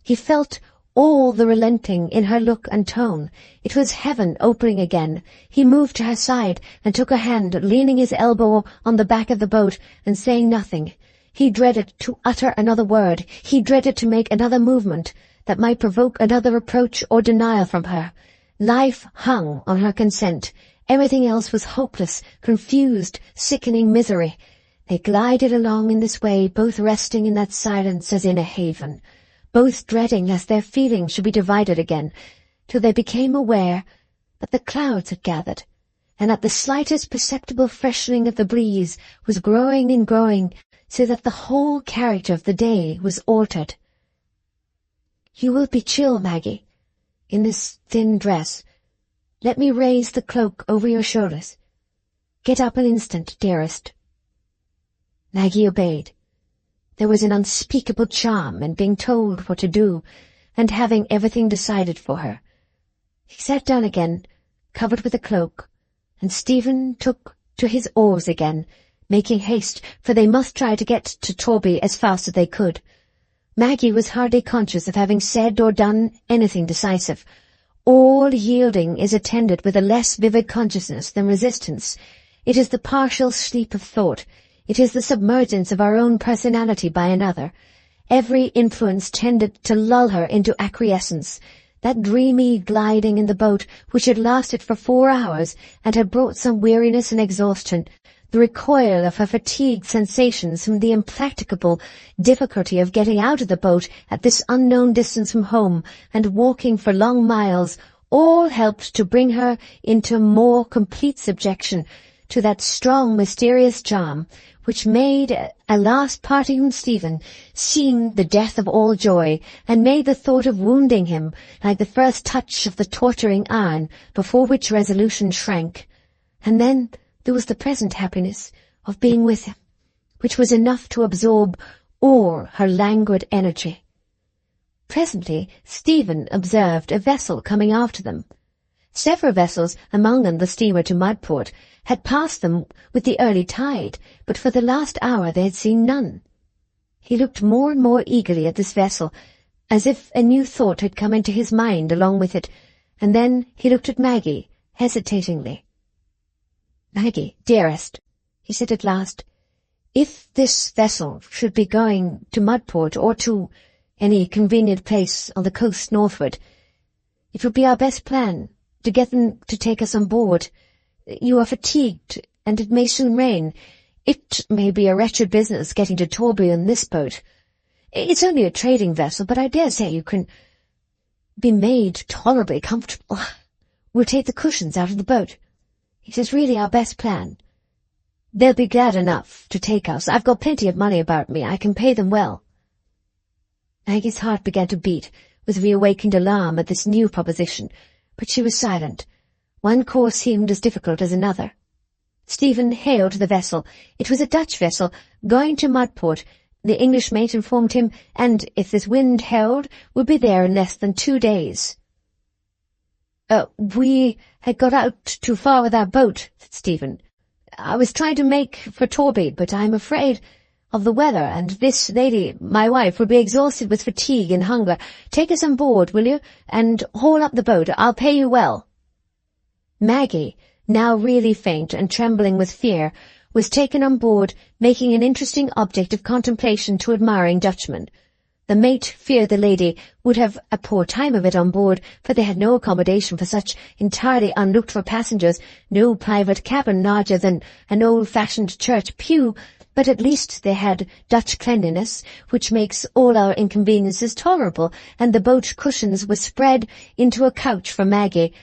He felt all the relenting in her look and tone. It was heaven opening again. He moved to her side and took her hand, leaning his elbow on the back of the boat and saying nothing. He dreaded to utter another word. He dreaded to make another movement that might provoke another reproach or denial from her. Life hung on her consent. Everything else was hopeless, confused, sickening misery. They glided along in this way, both resting in that silence as in a haven, both dreading lest their feelings should be divided again, till they became aware that the clouds had gathered, and that the slightest perceptible freshening of the breeze was growing and growing, so that the whole character of the day was altered. "You will be chill, Maggie, in this thin dress. Let me raise the cloak over your shoulders. Get up an instant, dearest." Maggie obeyed. There was an unspeakable charm in being told what to do, and having everything decided for her. He sat down again, covered with a cloak, and Stephen took to his oars again, making haste, for they must try to get to Torby as fast as they could. Maggie was hardly conscious of having said or done anything decisive. All yielding is attended with a less vivid consciousness than resistance. It is the partial sleep of thought. It is the submergence of our own personality by another. Every influence tended to lull her into acquiescence. That dreamy gliding in the boat, which had lasted for 4 hours and had brought some weariness and exhaustion, the recoil of her fatigued sensations from the impracticable difficulty of getting out of the boat at this unknown distance from home and walking for long miles, all helped to bring her into more complete subjection to that strong, mysterious charm which made a last parting from Stephen seem the death of all joy, and made the thought of wounding him like the first touch of the torturing iron before which resolution shrank. And then there was the present happiness of being with him, which was enough to absorb all her languid energy. Presently Stephen observed a vessel coming after them. Several vessels, among them the steamer to Mudport, had passed them with the early tide, but for the last hour they had seen none. He looked more and more eagerly at this vessel, as if a new thought had come into his mind along with it, and then he looked at Maggie, hesitatingly. "Maggie, dearest," he said at last, "if this vessel should be going to Mudport or to any convenient place on the coast northward, it would be our best plan to get them to take us on board. You are fatigued, and it may soon rain. It may be a wretched business getting to Torby in this boat. It's only a trading vessel, but I dare say you can be made tolerably comfortable. We'll take the cushions out of the boat. It is really our best plan. They'll be glad enough to take us. I've got plenty of money about me. I can pay them well." Maggie's heart began to beat with reawakened alarm at this new proposition, but she was silent. One course seemed as difficult as another. Stephen hailed the vessel. It was a Dutch vessel, going to Mudport, the English mate informed him, and, if this wind held, would be there in less than 2 days. We had got out too far with our boat," said Stephen. "I was trying to make for Torby, but I'm afraid of the weather, and this lady, my wife, will be exhausted with fatigue and hunger. Take us on board, will you, and haul up the boat. I'll pay you well." Maggie, now really faint and trembling with fear, was taken on board, making an interesting object of contemplation to admiring Dutchmen. The mate feared the lady would have a poor time of it on board, for they had no accommodation for such entirely unlooked-for passengers, no private cabin larger than an old-fashioned church pew, but at least they had Dutch cleanliness, which makes all our inconveniences tolerable, and the boat cushions were spread into a couch for Maggie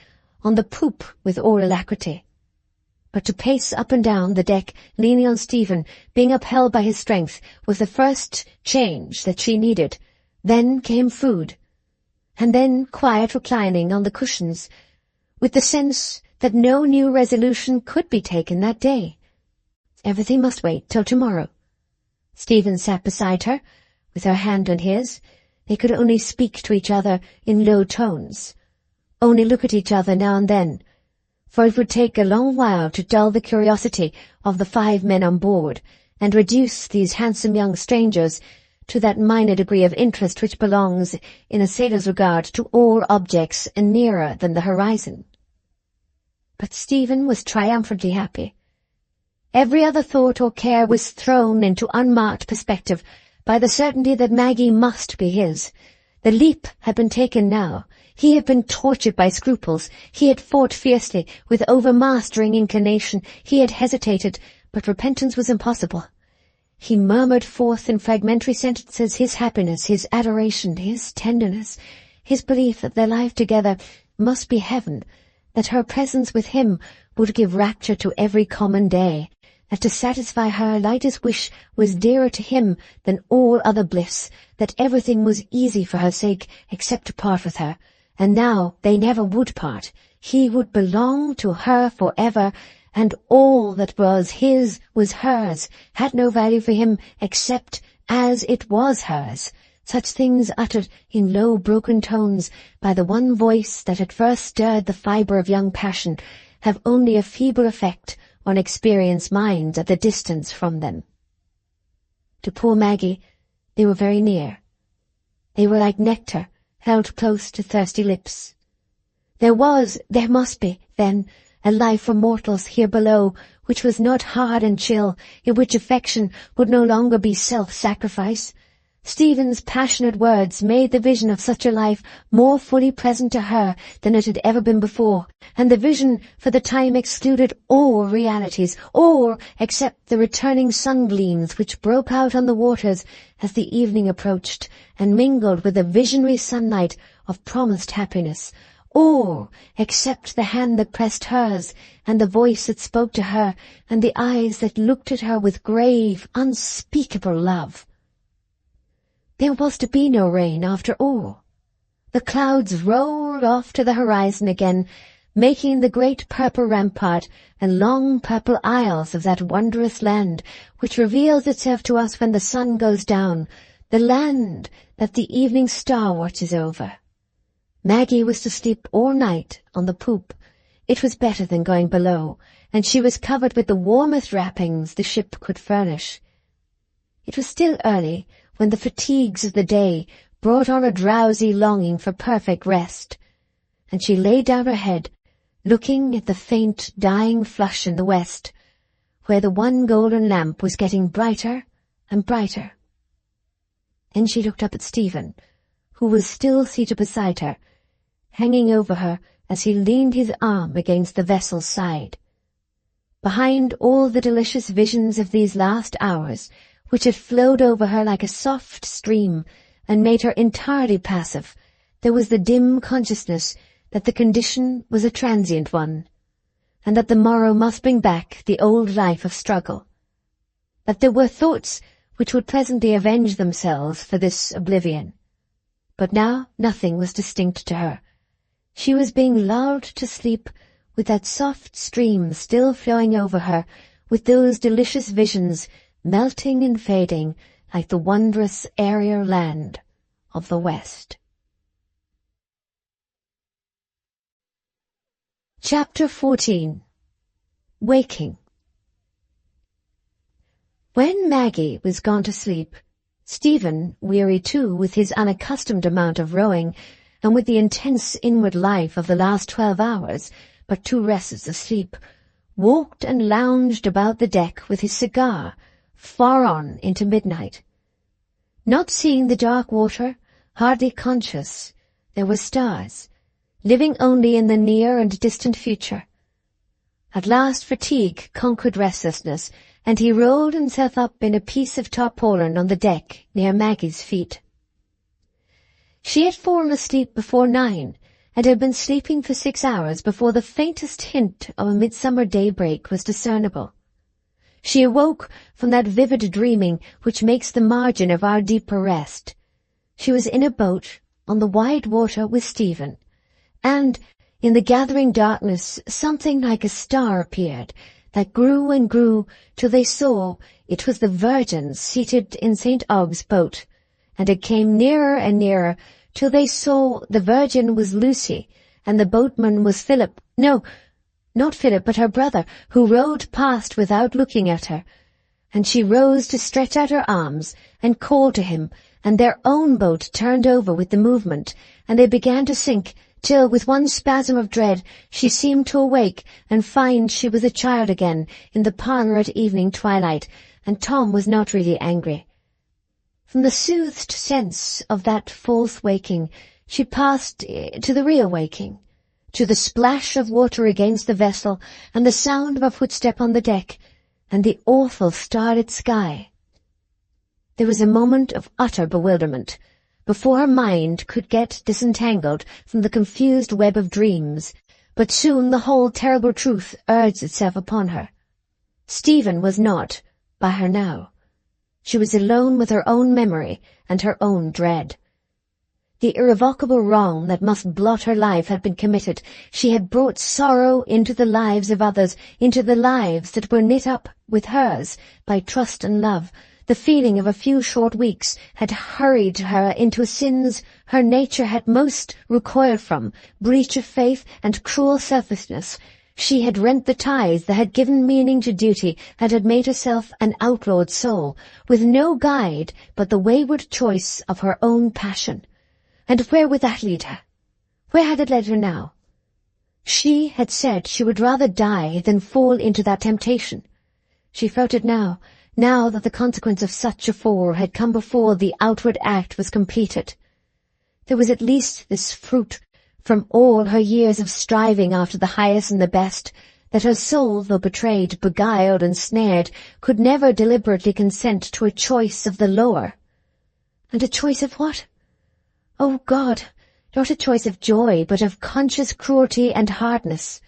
on the poop with all alacrity. But to pace up and down the deck, leaning on Stephen, being upheld by his strength, was the first change that she needed. Then came food, and then quiet reclining on the cushions, with the sense that no new resolution could be taken that day. Everything must wait till tomorrow. Stephen sat beside her, with her hand on his. They could only speak to each other in low tones, only look at each other now and then, for it would take a long while to dull the curiosity of the 5 men on board, and reduce these handsome young strangers to that minor degree of interest which belongs, in a sailor's regard, to all objects nearer than the horizon. But Stephen was triumphantly happy. Every other thought or care was thrown into unmarked perspective by the certainty that Maggie must be his. The leap had been taken now. He had been tortured by scruples. He had fought fiercely with overmastering inclination. He had hesitated, but repentance was impossible. He murmured forth in fragmentary sentences his happiness, his adoration, his tenderness, his belief that their life together must be heaven, that her presence with him would give rapture to every common day, that to satisfy her lightest wish was dearer to him than all other bliss, that everything was easy for her sake except to part with her. And now they never would part. He would belong to her for ever, and all that was his was hers, had no value for him except as it was hers. Such things uttered in low, broken tones by the one voice that had first stirred the fibre of young passion have only a feeble effect on experienced minds at the distance from them. To poor Maggie they were very near. They were like nectar held close to thirsty lips. There must be, then, a life for mortals here below, which was not hard and chill, in which affection would no longer be self-sacrifice. Stephen's passionate words made the vision of such a life more fully present to her than it had ever been before, and the vision for the time excluded all realities, all except the returning sun-gleams which broke out on the waters as the evening approached, and mingled with the visionary sunlight of promised happiness, all except the hand that pressed hers, and the voice that spoke to her, and the eyes that looked at her with grave, unspeakable love. There was to be no rain after all. The clouds rolled off to the horizon again, making the great purple rampart and long purple isles of that wondrous land which reveals itself to us when the sun goes down, the land that the evening star watches over. Maggie was to sleep all night on the poop. It was better than going below, and she was covered with the warmest wrappings the ship could furnish. It was still early when the fatigues of the day brought on a drowsy longing for perfect rest, and she laid down her head, looking at the faint dying flush in the west, where the one golden lamp was getting brighter and brighter. Then she looked up at Stephen, who was still seated beside her, hanging over her as he leaned his arm against the vessel's side. Behind all the delicious visions of these last hours, which had flowed over her like a soft stream and made her entirely passive, there was the dim consciousness that the condition was a transient one, and that the morrow must bring back the old life of struggle, that there were thoughts which would presently avenge themselves for this oblivion. But now nothing was distinct to her. She was being lulled to sleep with that soft stream still flowing over her, with those delicious visions melting and fading like the wondrous aerial land of the West. Chapter 14. Waking. When Maggie was gone to sleep, Stephen, weary too with his unaccustomed amount of rowing, and with the intense inward life of the last 12 hours, but too restless asleep, walked and lounged about the deck with his cigar, far on into midnight. Not seeing the dark water, hardly conscious there were stars, living only in the near and distant future. At last fatigue conquered restlessness, and he rolled himself up in a piece of tarpaulin on the deck near Maggie's feet. She had fallen asleep before 9, and had been sleeping for 6 hours before the faintest hint of a midsummer daybreak was discernible. She awoke from that vivid dreaming which makes the margin of our deeper rest. She was in a boat on the wide water with Stephen, and in the gathering darkness something like a star appeared, that grew and grew till they saw it was the Virgin seated in St. Ogg's boat, and it came nearer and nearer till they saw the Virgin was Lucy, and the boatman was Philip. No, not Philip, but her brother, who rowed past without looking at her. And she rose to stretch out her arms and call to him, and their own boat turned over with the movement, and they began to sink, till with one spasm of dread she seemed to awake and find she was a child again in the parlour at evening twilight, and Tom was not really angry. From the soothed sense of that false waking, she passed to the real waking, to the splash of water against the vessel, and the sound of a footstep on the deck, and the awful starlit sky. There was a moment of utter bewilderment, before her mind could get disentangled from the confused web of dreams, but soon the whole terrible truth urged itself upon her. Stephen was not by her now. She was alone with her own memory and her own dread. The irrevocable wrong that must blot her life had been committed. She had brought sorrow into the lives of others, into the lives that were knit up with hers by trust and love. The feeling of a few short weeks had hurried her into sins her nature had most recoiled from, breach of faith and cruel selfishness. She had rent the ties that had given meaning to duty, and had made herself an outlawed soul, with no guide but the wayward choice of her own passion. And where would that lead her? Where had it led her now? She had said she would rather die than fall into that temptation. She felt it now that the consequence of such a fall had come before the outward act was completed. There was at least this fruit from all her years of striving after the highest and the best, that her soul, though betrayed, beguiled, and snared, could never deliberately consent to a choice of the lower. And a choice of what? Oh God, not a choice of joy, but of conscious cruelty and hardness.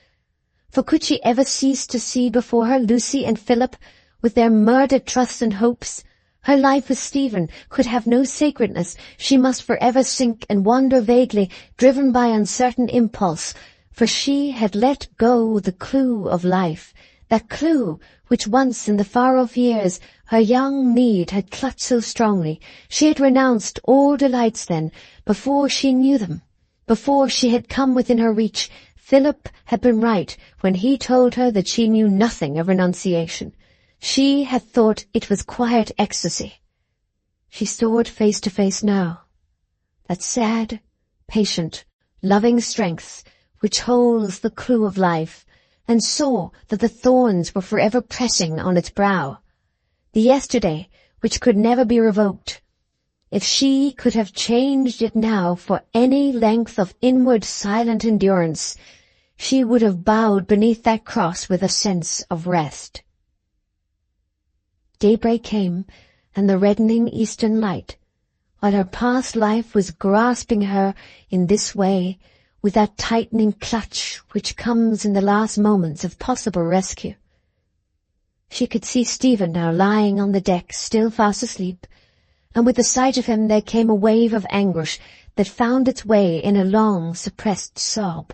For could she ever cease to see before her Lucy and Philip, with their murdered trusts and hopes? Her life with Stephen could have no sacredness. She must forever sink and wander vaguely, driven by uncertain impulse, for she had let go the clue of life, that clue which once in the far-off years her young need had clutched so strongly. She had renounced all delights then, before she knew them, before she had come within her reach. Philip had been right when he told her that she knew nothing of renunciation. She had thought it was quiet ecstasy. She stood face to face now, that sad, patient, loving strength which holds the clue of life, and saw that the thorns were forever pressing on its brow, the yesterday which could never be revoked. If she could have changed it now for any length of inward silent endurance, she would have bowed beneath that cross with a sense of rest. Daybreak came, and the reddening eastern light, while her past life was grasping her in this way, with that tightening clutch which comes in the last moments of possible rescue. She could see Stephen now lying on the deck, still fast asleep, and with the sight of him there came a wave of anguish that found its way in a long, suppressed sob.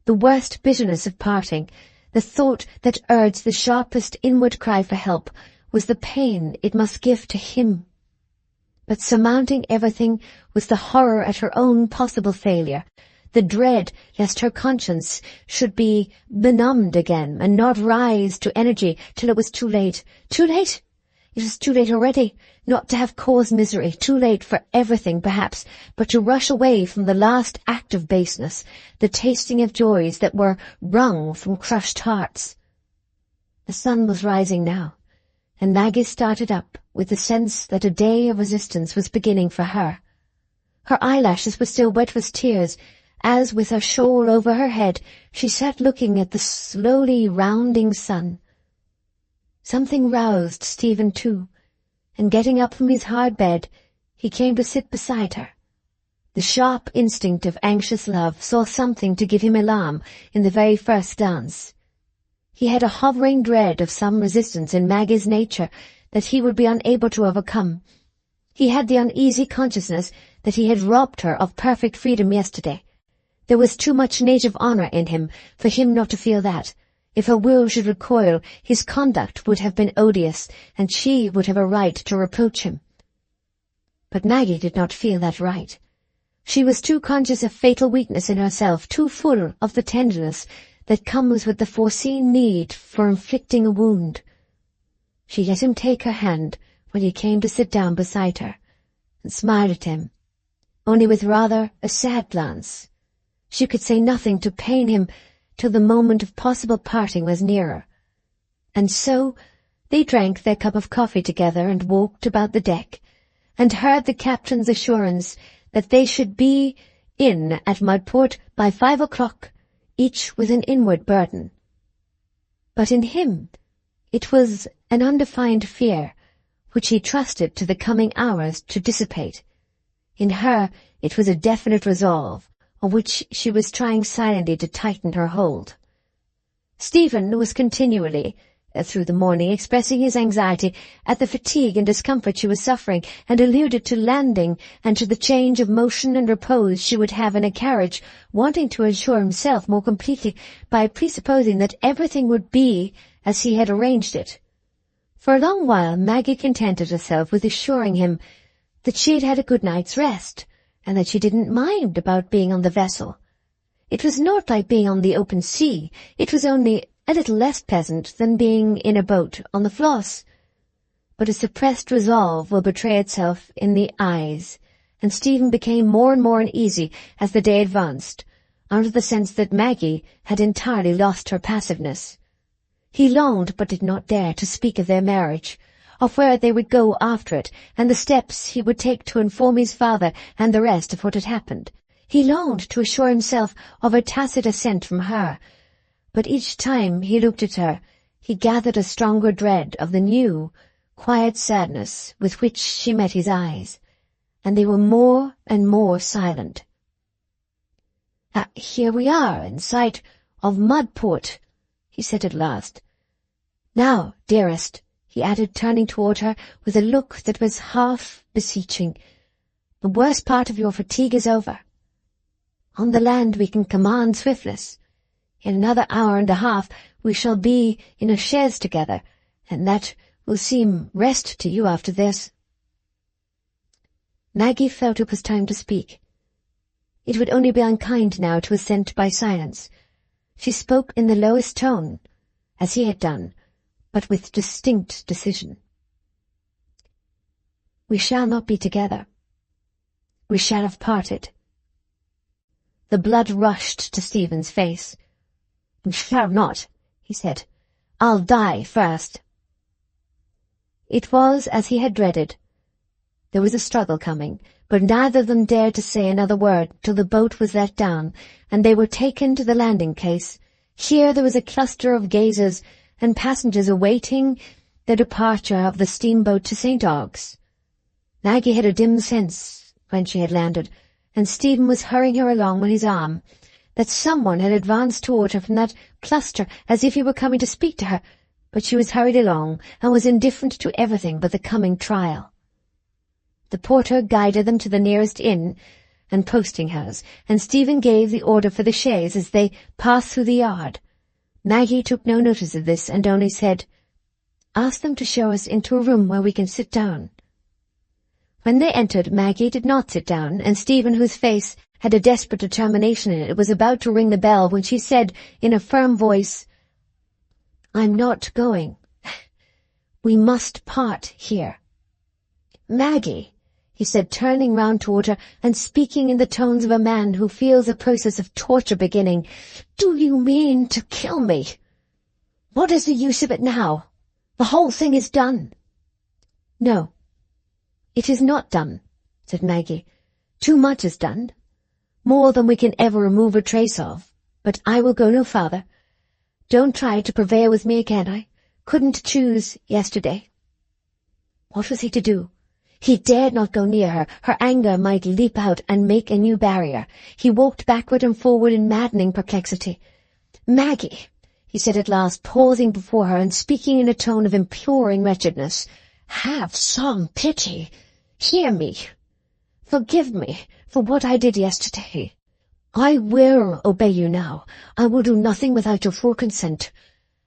The worst bitterness of parting, the thought that urged the sharpest inward cry for help, was the pain it must give to him. But surmounting everything was the horror at her own possible failure, the dread lest her conscience should be benumbed again and not rise to energy till it was too late. Too late? It was too late already, not to have caused misery, too late for everything perhaps, but to rush away from the last act of baseness, the tasting of joys that were wrung from crushed hearts. The sun was rising now, and Maggie started up with the sense that a day of resistance was beginning for her. Her eyelashes were still wet with tears, as with her shawl over her head she sat looking at the slowly rounding sun. Something roused Stephen too, and getting up from his hard bed, he came to sit beside her. The sharp instinct of anxious love saw something to give him alarm in the very first glance. He had a hovering dread of some resistance in Maggie's nature that he would be unable to overcome. He had the uneasy consciousness that he had robbed her of perfect freedom yesterday. There was too much native honour in him for him not to feel that. If her will should recoil, his conduct would have been odious, and she would have a right to reproach him. But Maggie did not feel that right. She was too conscious of fatal weakness in herself, too full of the tenderness that comes with the foreseen need for inflicting a wound. She let him take her hand when he came to sit down beside her, and smiled at him, only with rather a sad glance. She could say nothing to pain him till the moment of possible parting was nearer. And so they drank their cup of coffee together and walked about the deck, and heard the captain's assurance that they should be in at Mudport by 5 o'clock, each with an inward burden. But in him it was an undefined fear, which he trusted to the coming hours to dissipate. In her it was a definite resolve, of which she was trying silently to tighten her hold. Stephen was continually, through the morning, expressing his anxiety at the fatigue and discomfort she was suffering, and alluded to landing and to the change of motion and repose she would have in a carriage, wanting to assure himself more completely by presupposing that everything would be as he had arranged it. For a long while Maggie contented herself with assuring him that she had had a good night's rest, and that she didn't mind about being on the vessel. It was not like being on the open sea. It was only a little less pleasant than being in a boat on the Floss. But a suppressed resolve will betray itself in the eyes, and Stephen became more and more uneasy as the day advanced, under the sense that Maggie had entirely lost her passiveness. He longed, but did not dare, to speak of their marriage, of where they would go after it, and the steps he would take to inform his father and the rest of what had happened. He longed to assure himself of a tacit assent from her, but each time he looked at her, he gathered a stronger dread of the new, quiet sadness with which she met his eyes, and they were more and more silent. "Here we are, in sight of Mudport," he said at last. "Now, dearest," he added, turning toward her with a look that was half beseeching, "the worst part of your fatigue is over. On the land we can command swiftness. In another hour and a half we shall be in a chaise together, and that will seem rest to you after this." Maggie felt it was time to speak. It would only be unkind now to assent by silence. She spoke in the lowest tone, as he had done, but with distinct decision. "We shall not be together. We shall have parted." The blood rushed to Stephen's face. "We shall not," he said. "I'll die first." It was as he had dreaded. There was a struggle coming, but neither of them dared to say another word till the boat was let down, and they were taken to the landing-place. Here there was a cluster of gazers and passengers awaiting the departure of the steamboat to St. Ogg's. Maggie had a dim sense, when she had landed, and Stephen was hurrying her along on his arm, that someone had advanced toward her from that cluster as if he were coming to speak to her, but she was hurried along, and was indifferent to everything but the coming trial. The porter guided them to the nearest inn and posting-house, and Stephen gave the order for the chaise as they passed through the yard. Maggie took no notice of this, and only said, "Ask them to show us into a room where we can sit down." When they entered, Maggie did not sit down, and Stephen, whose face had a desperate determination in it, was about to ring the bell when she said in a firm voice, "I'm not going. We must part here." "Maggie," he said, turning round toward her and speaking in the tones of a man who feels a process of torture beginning, "do you mean to kill me? What is the use of it now? The whole thing is done." "No, it is not done," said Maggie. "Too much is done, more than we can ever remove a trace of, but I will go no farther. Don't try to prevail with me again. I couldn't choose yesterday." What was he to do? He dared not go near her. Her anger might leap out and make a new barrier. He walked backward and forward in maddening perplexity. "Maggie," he said at last, pausing before her and speaking in a tone of imploring wretchedness, "have some pity. Hear me. Forgive me for what I did yesterday. I will obey you now. I will do nothing without your full consent.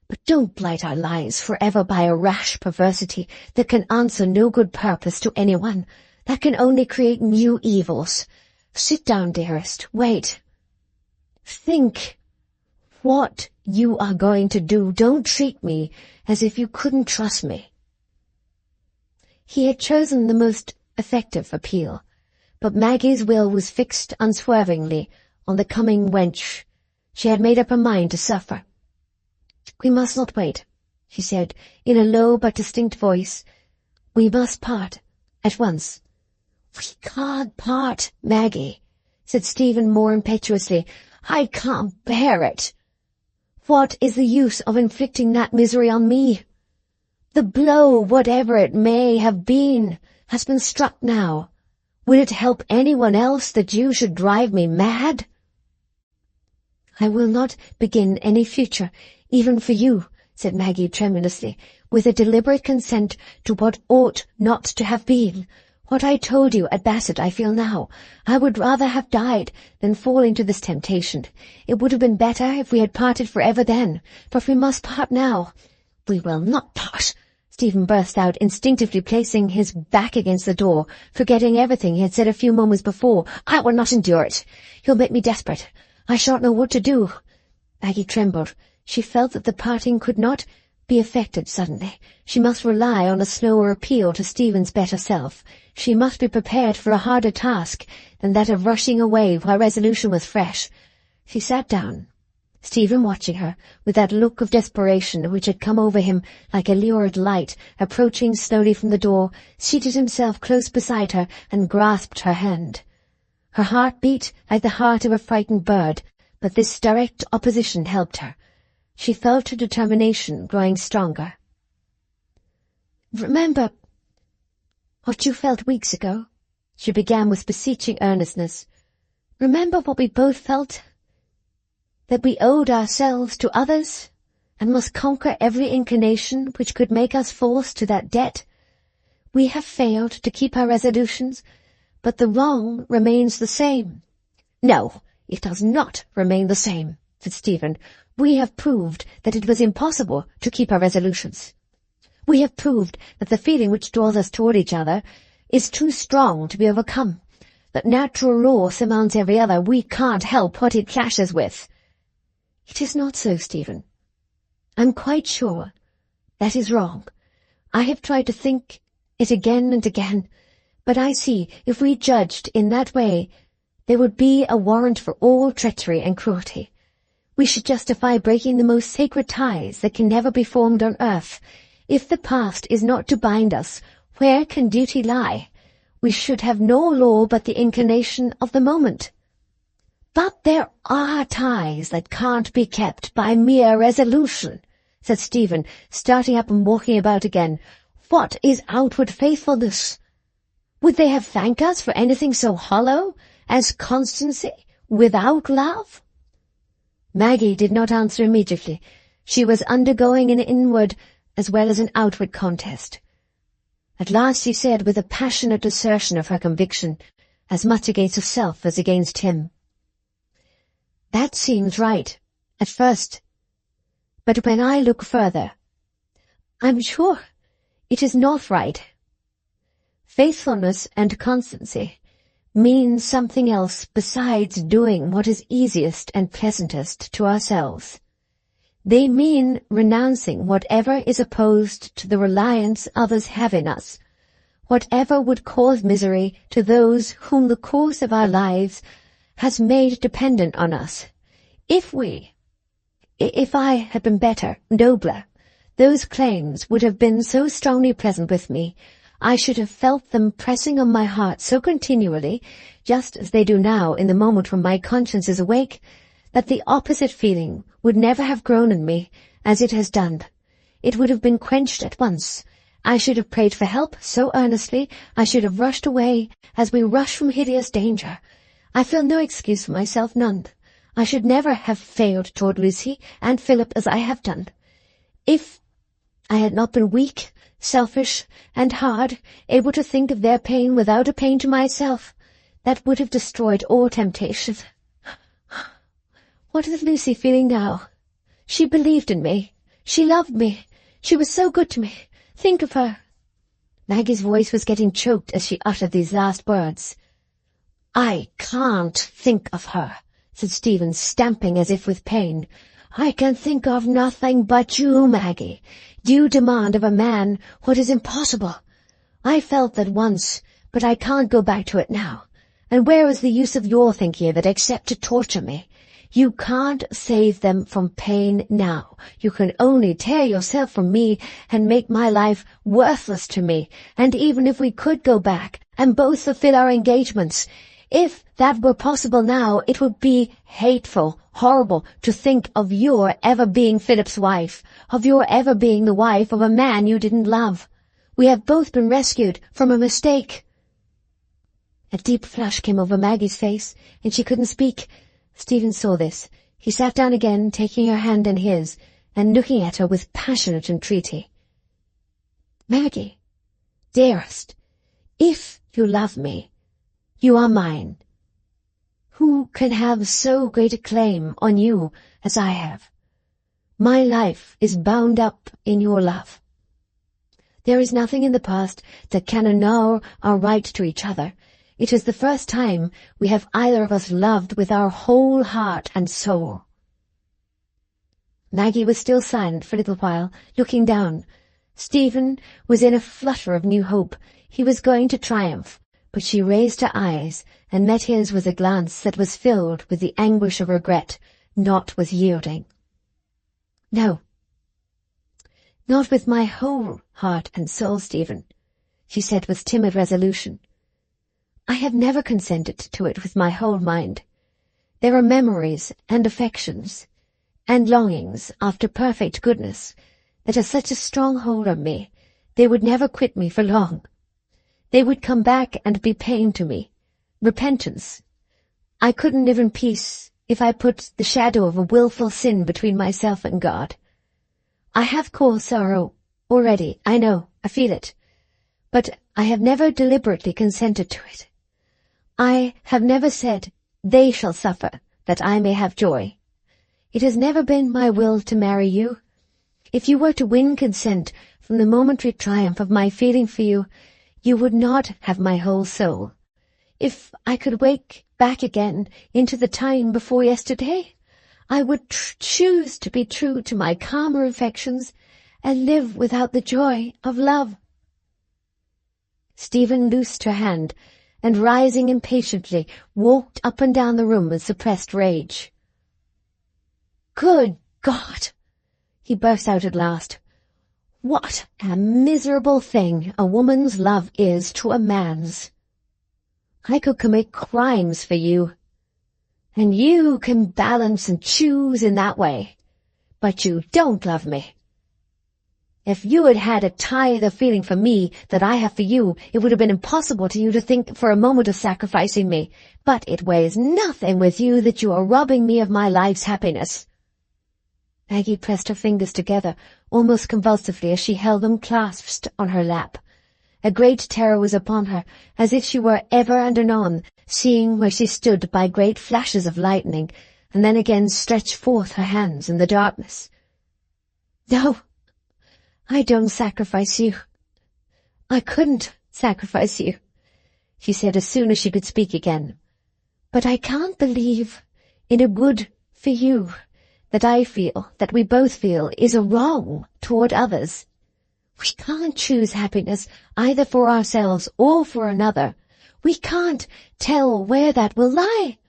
But don't blight our lives forever by a rash perversity that can answer no good purpose to anyone, that can only create new evils. Sit down, dearest. Wait. Think what you are going to do. Don't treat me as if you couldn't trust me." He had chosen the most effective appeal, but Maggie's will was fixed unswervingly on the coming wench. She had made up her mind to suffer. "We must not wait," she said, in a low but distinct voice. "We must part at once." "We can't part, Maggie," said Stephen more impetuously. "I can't bear it. What is the use of inflicting that misery on me? The blow, whatever it may have been, has been struck now. Will it help anyone else that you should drive me mad?" "I will not begin any future, even for you," said Maggie tremulously, "with a deliberate consent to what ought not to have been. What I told you at Bassett I feel now. I would rather have died than fall into this temptation. It would have been better if we had parted forever then, but we must part now." "We will not part," Stephen burst out, instinctively placing his back against the door, forgetting everything he had said a few moments before. "I will not endure it. You'll make me desperate. I shan't know what to do." Maggie trembled. She felt that the parting could not be effected suddenly. She must rely on a slower appeal to Stephen's better self. She must be prepared for a harder task than that of rushing away while resolution was fresh. She sat down, Stephen watching her, with that look of desperation which had come over him like a lurid light, approaching slowly from the door, seated himself close beside her and grasped her hand. Her heart beat like the heart of a frightened bird, but this direct opposition helped her. She felt her determination growing stronger. "Remember what you felt weeks ago," she began with beseeching earnestness. "Remember what we both felt, that we owed ourselves to others, and must conquer every inclination which could make us false to that debt. We have failed to keep our resolutions, but the wrong remains the same." "No, it does not remain the same," said Stephen. "We have proved that it was impossible to keep our resolutions. We have proved that the feeling which draws us toward each other is too strong to be overcome, that natural law surmounts every other. We can't help what it clashes with." "It is not so, Stephen. I'm quite sure that is wrong. I have tried to think it again and again, but I see if we judged in that way, there would be a warrant for all treachery and cruelty. We should justify breaking the most sacred ties that can never be formed on earth. If the past is not to bind us, where can duty lie? We should have no law but the inclination of the moment." "But there are ties that can't be kept by mere resolution," said Stephen, starting up and walking about again. "What is outward faithfulness? Would they have thanked us for anything so hollow as constancy without love?" Maggie did not answer immediately. She was undergoing an inward as well as an outward contest. At last she said, with a passionate assertion of her conviction, as much against herself as against him, "That seems right, at first. But when I look further, I'm sure it is not right. Faithfulness and constancy means something else besides doing what is easiest and pleasantest to ourselves. They mean renouncing whatever is opposed to the reliance others have in us, whatever would cause misery to those whom the course of our lives has made dependent on us. If I had been better, nobler, those claims would have been so strongly present with me, I should have felt them pressing on my heart so continually, just as they do now in the moment when my conscience is awake, that the opposite feeling would never have grown in me as it has done. It would have been quenched at once. I should have prayed for help so earnestly, I should have rushed away as we rush from hideous danger. I feel no excuse for myself, none. I should never have failed toward Lucy and Philip as I have done. If I had not been weak, selfish, and hard, able to think of their pain without a pain to myself, that would have destroyed all temptation. What is Lucy feeling now? She believed in me. She loved me. She was so good to me. Think of her." Maggie's voice was getting choked as she uttered these last words. "I can't think of her," said Stephen, stamping as if with pain. "I can think of nothing but you, Maggie. You demand of a man what is impossible. I felt that once, but I can't go back to it now. And where is the use of your thinking of it except to torture me? You can't save them from pain now. You can only tear yourself from me and make my life worthless to me. And even if we could go back and both fulfill our engagements, if that were possible now, it would be hateful, horrible to think of your ever being Philip's wife, of your ever being the wife of a man you didn't love. We have both been rescued from a mistake." A deep flush came over Maggie's face, and she couldn't speak. Stephen saw this. He sat down again, taking her hand in his, and looking at her with passionate entreaty. "Maggie, dearest, if you love me, you are mine. Who can have so great a claim on you as I have? My life is bound up in your love. There is nothing in the past that can annul our right to each other. It is the first time we have either of us loved with our whole heart and soul." Maggie was still silent for a little while, looking down. Stephen was in a flutter of new hope. He was going to triumph, but she raised her eyes and met his with a glance that was filled with the anguish of regret, not with yielding. "No, not with my whole heart and soul, Stephen," she said with timid resolution. "I have never consented to it with my whole mind. There are memories and affections and longings after perfect goodness that have such a strong hold on me, they would never quit me for long. They would come back and be pain to me, repentance. I couldn't live in peace if I put the shadow of a willful sin between myself and God. I have caused sorrow already, I know, I feel it, but I have never deliberately consented to it. I have never said, 'They shall suffer, that I may have joy.' It has never been my will to marry you. If you were to win consent from the momentary triumph of my feeling for you, you would not have my whole soul. If I could wake back again into the time before yesterday, I would choose to be true to my calmer affections and live without the joy of love." Stephen loosed her hand and, rising impatiently, walked up and down the room with suppressed rage. "Good God!" he burst out at last. "What a miserable thing a woman's love is to a man's! I could commit crimes for you, and you can balance and choose in that way, but you don't love me. If you had had a tithe of feeling for me that I have for you, it would have been impossible to you to think for a moment of sacrificing me, but it weighs nothing with you that you are robbing me of my life's happiness." Maggie pressed her fingers together, almost convulsively, as she held them clasped on her lap. A great terror was upon her, as if she were ever and anon seeing where she stood by great flashes of lightning, and then again stretched forth her hands in the darkness. "No, I don't sacrifice you. I couldn't sacrifice you," she said as soon as she could speak again. "But I can't believe in a good for you that I feel, that we both feel, is a wrong toward others. We can't choose happiness either for ourselves or for another. We can't tell where that will lie.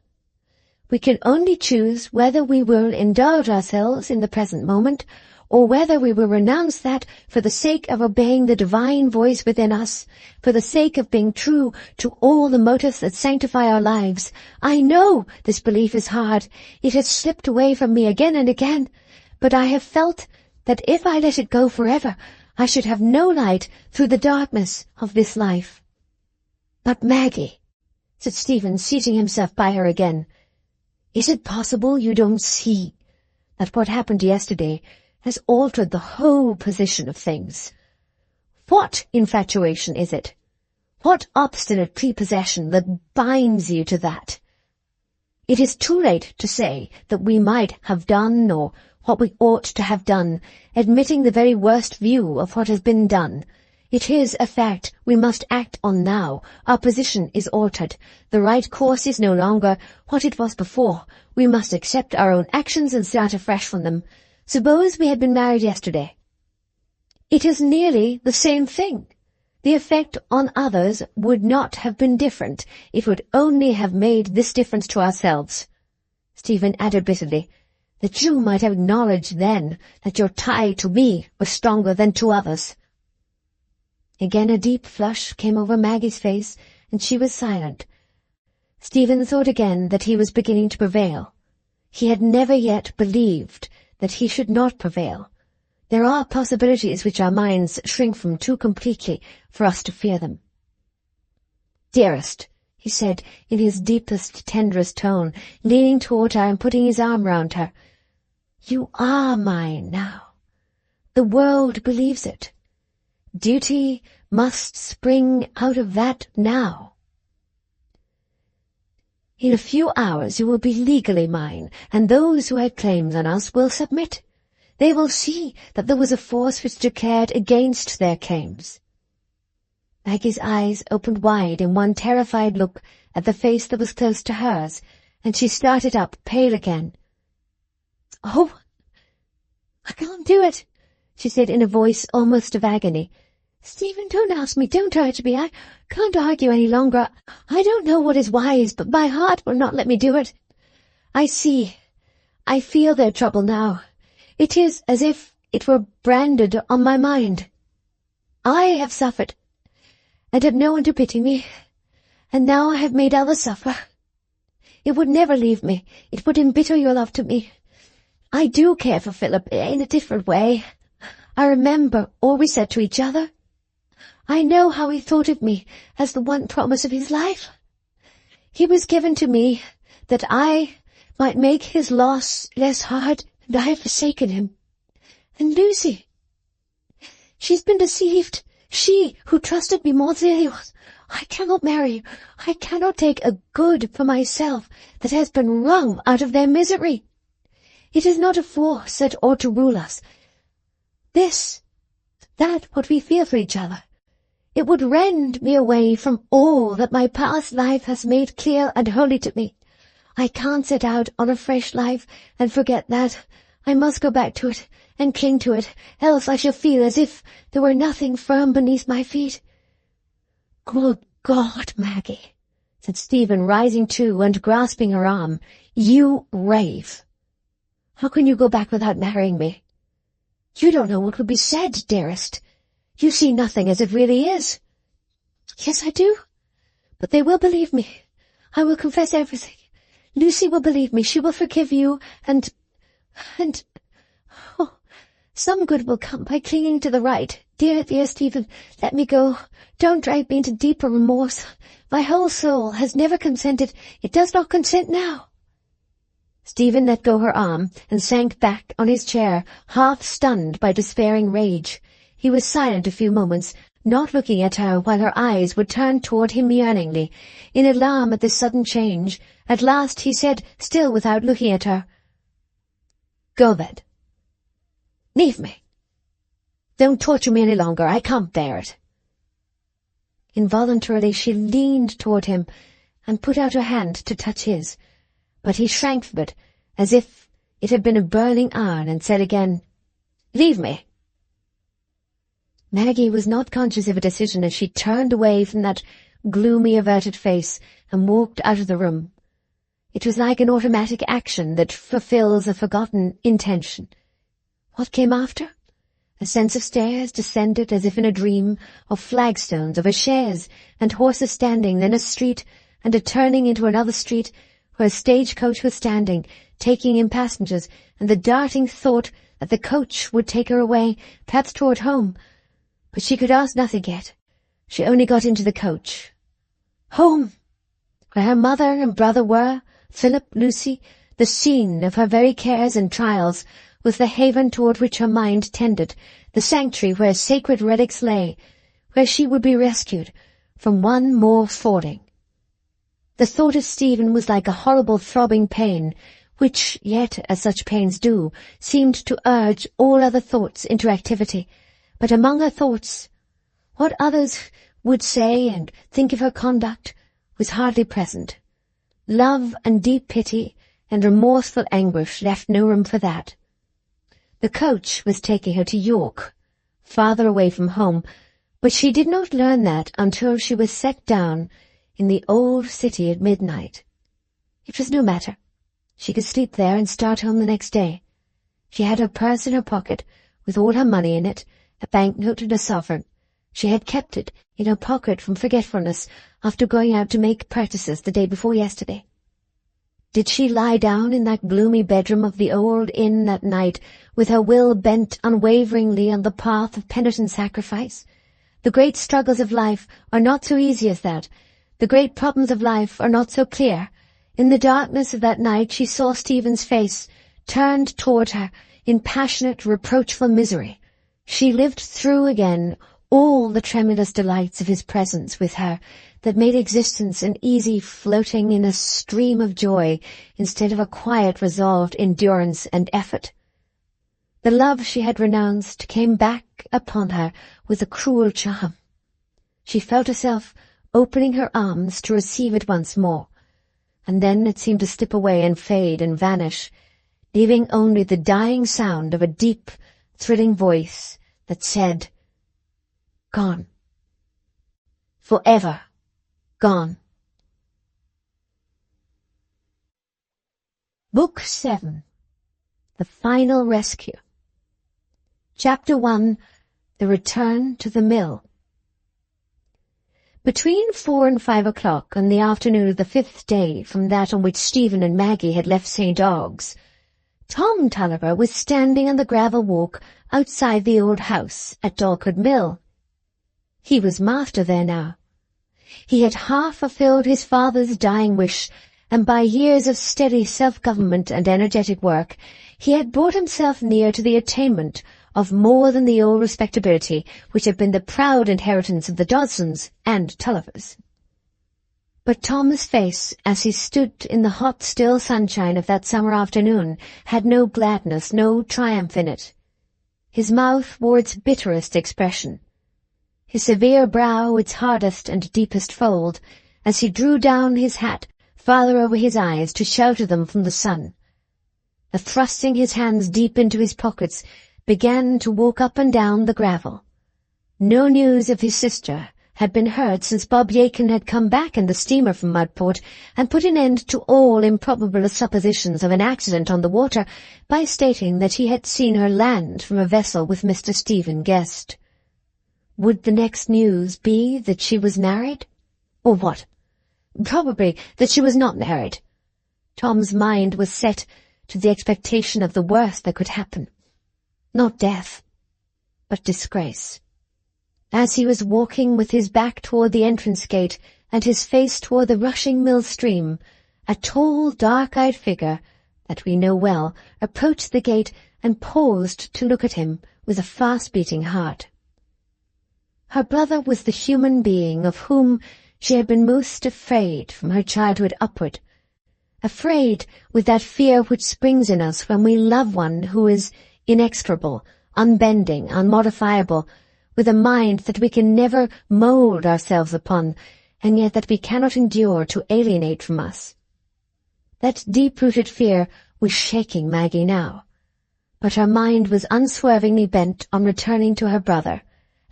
We can only choose whether we will indulge ourselves in the present moment, or whether we will renounce that for the sake of obeying the divine voice within us, for the sake of being true to all the motives that sanctify our lives. I know this belief is hard. It has slipped away from me again and again, but I have felt that if I let it go forever, I should have no light through the darkness of this life." "But Maggie," said Stephen, seating himself by her again, "is it possible you don't see that what happened yesterday has altered the whole position of things? What infatuation is it? What obstinate prepossession that binds you to that? It is too late to say that we might have done or what we ought to have done, admitting the very worst view of what has been done. It is a fact we must act on now. Our position is altered. The right course is no longer what it was before. We must accept our own actions and start afresh from them. Suppose we had been married yesterday. It is nearly the same thing. The effect on others would not have been different. It would only have made this difference to ourselves." Stephen added bitterly, "that you might have acknowledged then that your tie to me was stronger than to others." Again a deep flush came over Maggie's face, and she was silent. Stephen thought again that he was beginning to prevail. He had never yet believed that he should not prevail. There are possibilities which our minds shrink from too completely for us to fear them. "Dearest," he said in his deepest, tenderest tone, leaning toward her and putting his arm round her, "you are mine now. The world believes it. Duty must spring out of that now. In a few hours you will be legally mine, and those who had claims on us will submit. They will see that there was a force which declared against their claims. Maggie's eyes opened wide in one terrified look at the face that was close to hers, and she started up, pale again. "Oh, I can't do it," she said in a voice almost of agony. "Stephen, don't ask me, don't urge me. I can't argue any longer. I don't know what is wise, but my heart will not let me do it. I feel their trouble now. It is as if it were branded on my mind. I have suffered, and have no one to pity me, and now I have made others suffer. It would never leave me. It would embitter your love to me. I do care for Philip in a different way. I remember all we said to each other. I know how he thought of me as the one promise of his life. He was given to me that I might make his loss less hard, and I have forsaken him. And Lucy, she's been deceived. She, who trusted me more than anyone. I cannot marry you. I cannot take a good for myself that has been wrung out of their misery. It is not a force that ought to rule us. That what we feel for each other. It would rend me away from all that my past life has made clear and holy to me. I can't set out on a fresh life and forget that. I must go back to it and cling to it, else I shall feel as if there were nothing firm beneath my feet." "Good God, Maggie," said Stephen, rising too and grasping her arm. "You rave. How can you go back without marrying me? You don't know what will be said, dearest. You see nothing as it really is." "Yes, I do. But they will believe me. I will confess everything. Lucy will believe me. She will forgive you, and some good will come by clinging to the right. Dear, dear Stephen, let me go. Don't drag me into deeper remorse. My whole soul has never consented. It does not consent now." Stephen let go her arm and sank back on his chair, half stunned by despairing rage. He was silent a few moments, not looking at her, while her eyes were turned toward him yearningly, in alarm at this sudden change. At last he said, still without looking at her, "Go, then. Leave me. Don't torture me any longer. I can't bear it." Involuntarily she leaned toward him and put out her hand to touch his, but he shrank from it as if it had been a burning iron, and said again, "Leave me." Maggie was not conscious of a decision as she turned away from that gloomy, averted face and walked out of the room. It was like an automatic action that fulfills a forgotten intention. What came after? A sense of stairs descended as if in a dream, of flagstones, of a chaise and horses standing, then a street, and a turning into another street where a stagecoach was standing, taking in passengers, and the darting thought that the coach would take her away, perhaps toward home. But she could ask nothing yet. She only got into the coach. Home! Where her mother and brother were, Philip, Lucy, the scene of her very cares and trials, was the haven toward which her mind tended, the sanctuary where sacred relics lay, where she would be rescued from one more falling. The thought of Stephen was like a horrible throbbing pain, which, yet, as such pains do, seemed to urge all other thoughts into activity. But among her thoughts, what others would say and think of her conduct was hardly present. Love and deep pity and remorseful anguish left no room for that. The coach was taking her to York, farther away from home, but she did not learn that until she was set down in the old city at midnight. It was no matter. She could sleep there and start home the next day. She had her purse in her pocket, with all her money in it, a banknote and a sovereign. She had kept it in her pocket from forgetfulness after going out to make purchases the day before yesterday. Did she lie down in that gloomy bedroom of the old inn that night, with her will bent unwaveringly on the path of penitent sacrifice? The great struggles of life are not so easy as that. The great problems of life are not so clear. In the darkness of that night she saw Stephen's face, turned toward her in passionate, reproachful misery. She lived through again all the tremulous delights of his presence with her, that made existence an easy floating in a stream of joy instead of a quiet resolved endurance and effort. The love she had renounced came back upon her with a cruel charm. She felt herself opening her arms to receive it once more, and then it seemed to slip away and fade and vanish, leaving only the dying sound of a deep, thrilling voice that said, "Gone. Forever gone." Book 7. The Final Rescue. Chapter 1. The Return to the Mill. Between 4 and 5 o'clock on the afternoon of the 5th day from that on which Stephen and Maggie had left St. Ogg's, Tom Tulliver was standing on the gravel walk outside the old house at Dorlcote Mill. He was master there now. He had half fulfilled his father's dying wish, and by years of steady self-government and energetic work, he had brought himself near to the attainment of more than the old respectability which had been the proud inheritance of the Dodsons and Tullivers. But Tom's face, as he stood in the hot, still sunshine of that summer afternoon, had no gladness, no triumph in it. His mouth wore its bitterest expression, his severe brow its hardest and deepest fold, as he drew down his hat farther over his eyes to shelter them from the sun. Thrusting his hands deep into his pockets, began to walk up and down the gravel. No news of his sister had been heard since Bob Yacon had come back in the steamer from Mudport and put an end to all improbable suppositions of an accident on the water by stating that he had seen her land from a vessel with Mr. Stephen Guest. Would the next news be that she was married? Or what? Probably that she was not married. Tom's mind was set to the expectation of the worst that could happen. Not death, but disgrace. As he was walking with his back toward the entrance gate and his face toward the rushing mill stream, a tall, dark-eyed figure, that we know well, approached the gate and paused to look at him with a fast-beating heart. Her brother was the human being of whom she had been most afraid from her childhood upward, afraid with that fear which springs in us when we love one who is inexorable, unbending, unmodifiable, with a mind that we can never mould ourselves upon, and yet that we cannot endure to alienate from us. That deep-rooted fear was shaking Maggie now, but her mind was unswervingly bent on returning to her brother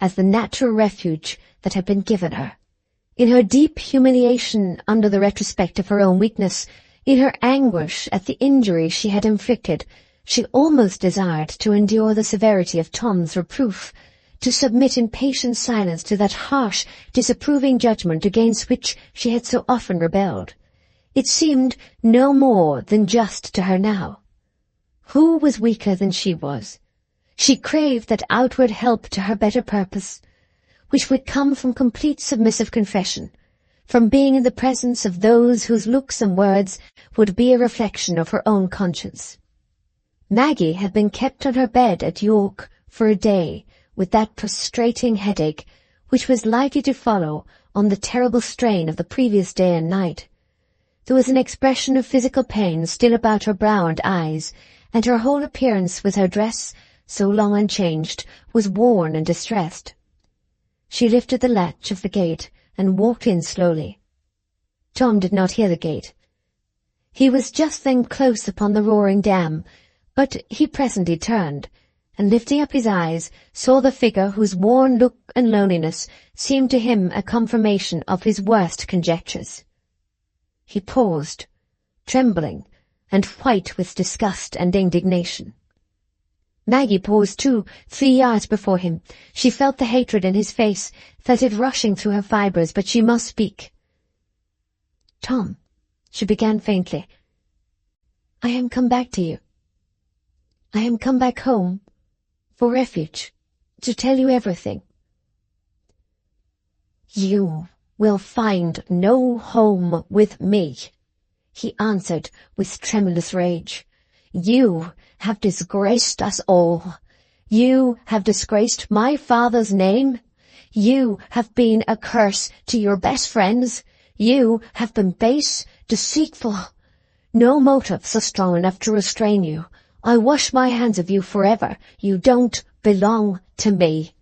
as the natural refuge that had been given her. In her deep humiliation under the retrospect of her own weakness, in her anguish at the injury she had inflicted, she almost desired to endure the severity of Tom's reproof, to submit in patient silence to that harsh, disapproving judgment against which she had so often rebelled. It seemed no more than just to her now. Who was weaker than she was? She craved that outward help to her better purpose, which would come from complete submissive confession, from being in the presence of those whose looks and words would be a reflection of her own conscience. Maggie had been kept on her bed at York for a day with that prostrating headache which was likely to follow on the terrible strain of the previous day and night. There was an expression of physical pain still about her brow and eyes, and her whole appearance with her dress, so long unchanged, was worn and distressed. She lifted the latch of the gate and walked in slowly. Tom did not hear the gate. He was just then close upon the roaring dam, but he presently turned, and lifting up his eyes, saw the figure whose worn look and loneliness seemed to him a confirmation of his worst conjectures. He paused, trembling, and white with disgust and indignation. Maggie paused too, 3 yards before him. She felt the hatred in his face, felt it rushing through her fibres, but she must speak. "Tom," she began faintly, "I am come back to you. I am come back home, for refuge, to tell you everything." "You will find no home with me," he answered with tremulous rage. "You have disgraced us all. You have disgraced my father's name. You have been a curse to your best friends. You have been base, deceitful. No motives are strong enough to restrain you. I wash my hands of you forever. You don't belong to me."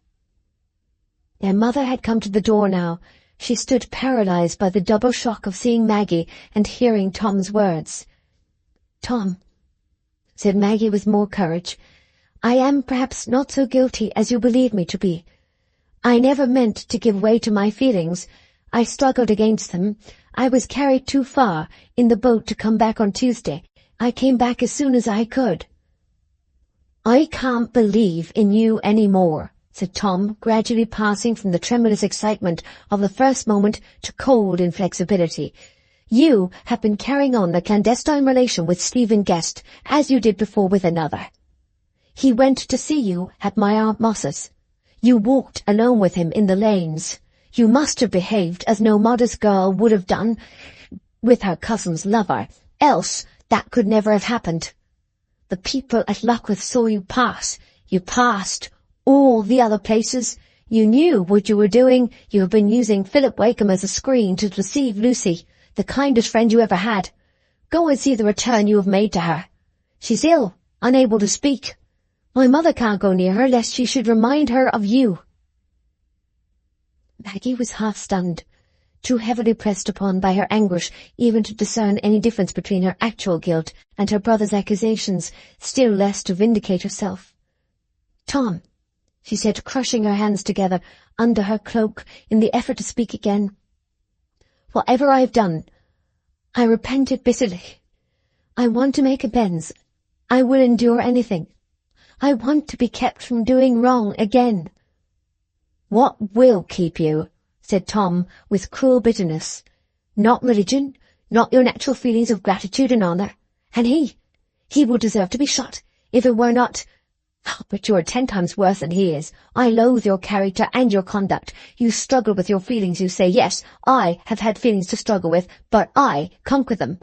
Their mother had come to the door now. She stood paralyzed by the double shock of seeing Maggie and hearing Tom's words. "Tom," said Maggie with more courage, "I am perhaps not so guilty as you believe me to be. I never meant to give way to my feelings. I struggled against them. I was carried too far in the boat to come back on Tuesday. I came back as soon as I could." "I can't believe in you any more," said Tom, gradually passing from the tremulous excitement of the first moment to cold inflexibility. "You have been carrying on the clandestine relation with Stephen Guest, as you did before with another. He went to see you at my Aunt Moss's. You walked alone with him in the lanes. You must have behaved as no modest girl would have done with her cousin's lover, else that could never have happened. The people at Lockwood saw you pass. You passed all the other places. You knew what you were doing. You have been using Philip Wakem as a screen to deceive Lucy, the kindest friend you ever had. Go and see the return you have made to her. She's ill, unable to speak. My mother can't go near her lest she should remind her of you." Maggie was half-stunned, too heavily pressed upon by her anguish even to discern any difference between her actual guilt and her brother's accusations, still less to vindicate herself. "Tom," she said, crushing her hands together under her cloak in the effort to speak again, "whatever I have done, I repent it bitterly. I want to make amends. I will endure anything. I want to be kept from doing wrong again." "What will keep you?" said Tom with cruel bitterness. "Not religion, not your natural feelings of gratitude and honour. And he would deserve to be shot if it were not— But you are 10 times worse than he is. I loathe your character and your conduct. You struggle with your feelings, you say. Yes, I have had feelings to struggle with, but I conquer them.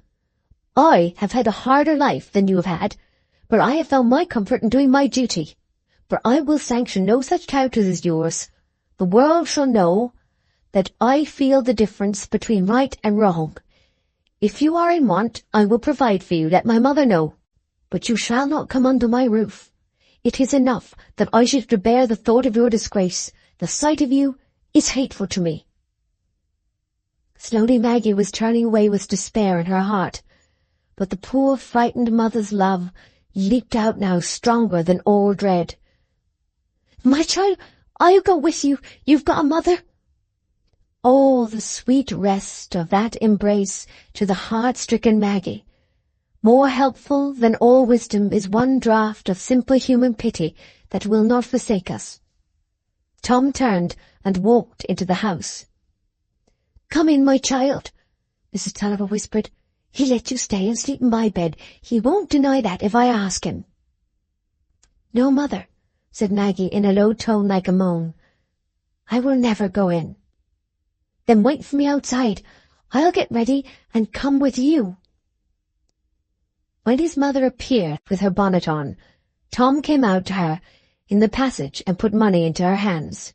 I have had a harder life than you have had, but I have found my comfort in doing my duty. For I will sanction no such characters as yours. The world shall know that I feel the difference between right and wrong. If you are in want, I will provide for you, let my mother know. But you shall not come under my roof. It is enough that I should have to bear the thought of your disgrace. The sight of you is hateful to me." Slowly Maggie was turning away with despair in her heart, but the poor frightened mother's love leaped out now stronger than all dread. "My child, I'll go with you. You've got a mother." All the sweet rest of that embrace to the heart-stricken Maggie. More helpful than all wisdom is one draught of simple human pity that will not forsake us. Tom turned and walked into the house. "Come in, my child," Mrs. Tulliver whispered. "He'll let you stay and sleep in my bed. He won't deny that if I ask him." "No, mother," said Maggie in a low tone like a moan. "I will never go in." "Then wait for me outside. I'll get ready and come with you." When his mother appeared with her bonnet on, Tom came out to her in the passage and put money into her hands.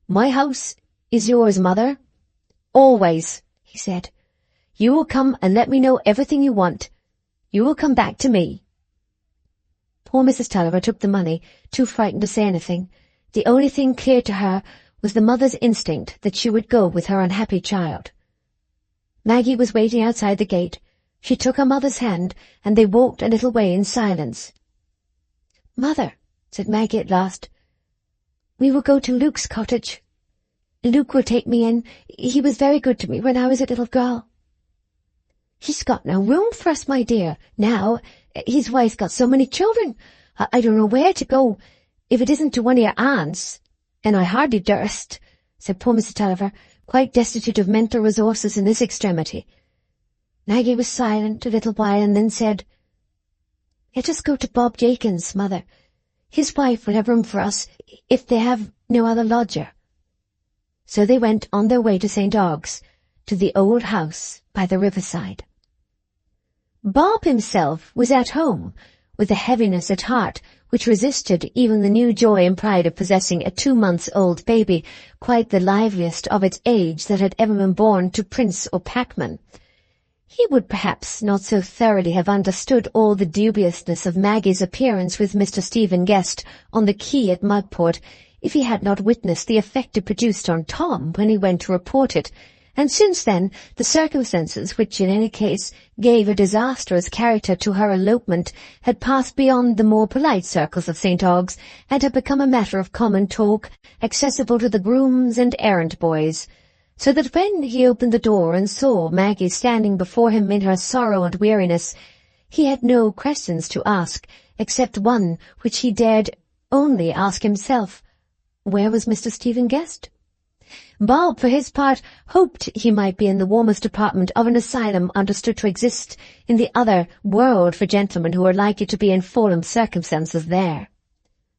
"My house is yours, mother. Always," he said. "You will come and let me know everything you want. You will come back to me." Poor Mrs. Tulliver took the money, too frightened to say anything. The only thing clear to her was the mother's instinct that she would go with her unhappy child. Maggie was waiting outside the gate. She took her mother's hand, and they walked a little way in silence. "Mother," said Maggie at last, "we will go to Luke's cottage. Luke will take me in. He was very good to me when I was a little girl." "He's got no room for us, my dear, now. His wife's got so many children. I don't know where to go, if it isn't to one of your aunts. And I hardly durst," said poor Mrs. Tulliver, quite destitute of mental resources in this extremity. Maggie was silent a little while and then said, "Let us go to Bob Jakin's, mother. His wife will have room for us if they have no other lodger." So they went on their way to St. Ogg's, to the old house by the riverside. Bob himself was at home, with a heaviness at heart which resisted even the new joy and pride of possessing a 2-month-old baby, quite the liveliest of its age that had ever been born to prince or packman. He would perhaps not so thoroughly have understood all the dubiousness of Maggie's appearance with Mr. Stephen Guest on the quay at Mugport if he had not witnessed the effect it produced on Tom when he went to report it, and since then the circumstances which in any case gave a disastrous character to her elopement had passed beyond the more polite circles of St. Ogg's, and had become a matter of common talk, accessible to the grooms and errand boys, so that when he opened the door and saw Maggie standing before him in her sorrow and weariness, he had no questions to ask, except one which he dared only ask himself. Where was Mr. Stephen Guest? Bob, for his part, hoped he might be in the warmest apartment of an asylum understood to exist in the other world for gentlemen who were likely to be in fallen circumstances there.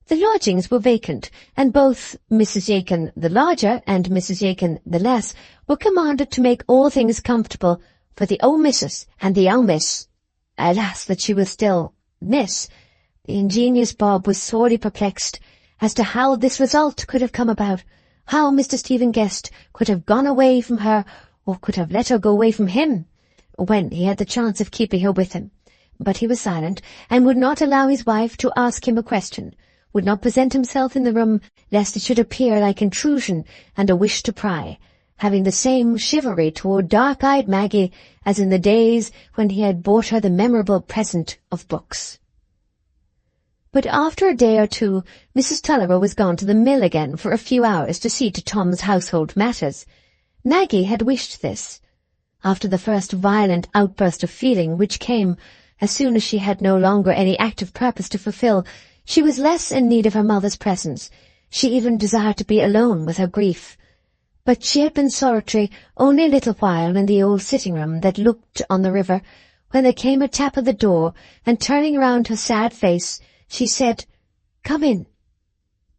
The lodgings were vacant, and both Mrs. Yacon the larger and Mrs. Yacon the less were commanded to make all things comfortable for the old missus and the young miss. Alas, that she was still miss! The ingenious Bob was sorely perplexed as to how this result could have come about, how Mr. Stephen Guest could have gone away from her, or could have let her go away from him, when he had the chance of keeping her with him. But he was silent, and would not allow his wife to ask him a question, would not present himself in the room, lest it should appear like intrusion and a wish to pry, having the same chivalry toward dark-eyed Maggie as in the days when he had bought her the memorable present of books. But after a day or two, Mrs. Tulliver was gone to the mill again for a few hours to see to Tom's household matters. Maggie had wished this. After the first violent outburst of feeling which came as soon as she had no longer any active purpose to fulfill, she was less in need of her mother's presence. She even desired to be alone with her grief. But she had been solitary only a little while in the old sitting-room that looked on the river, when there came a tap at the door, and turning round her sad face, she said, "Come in."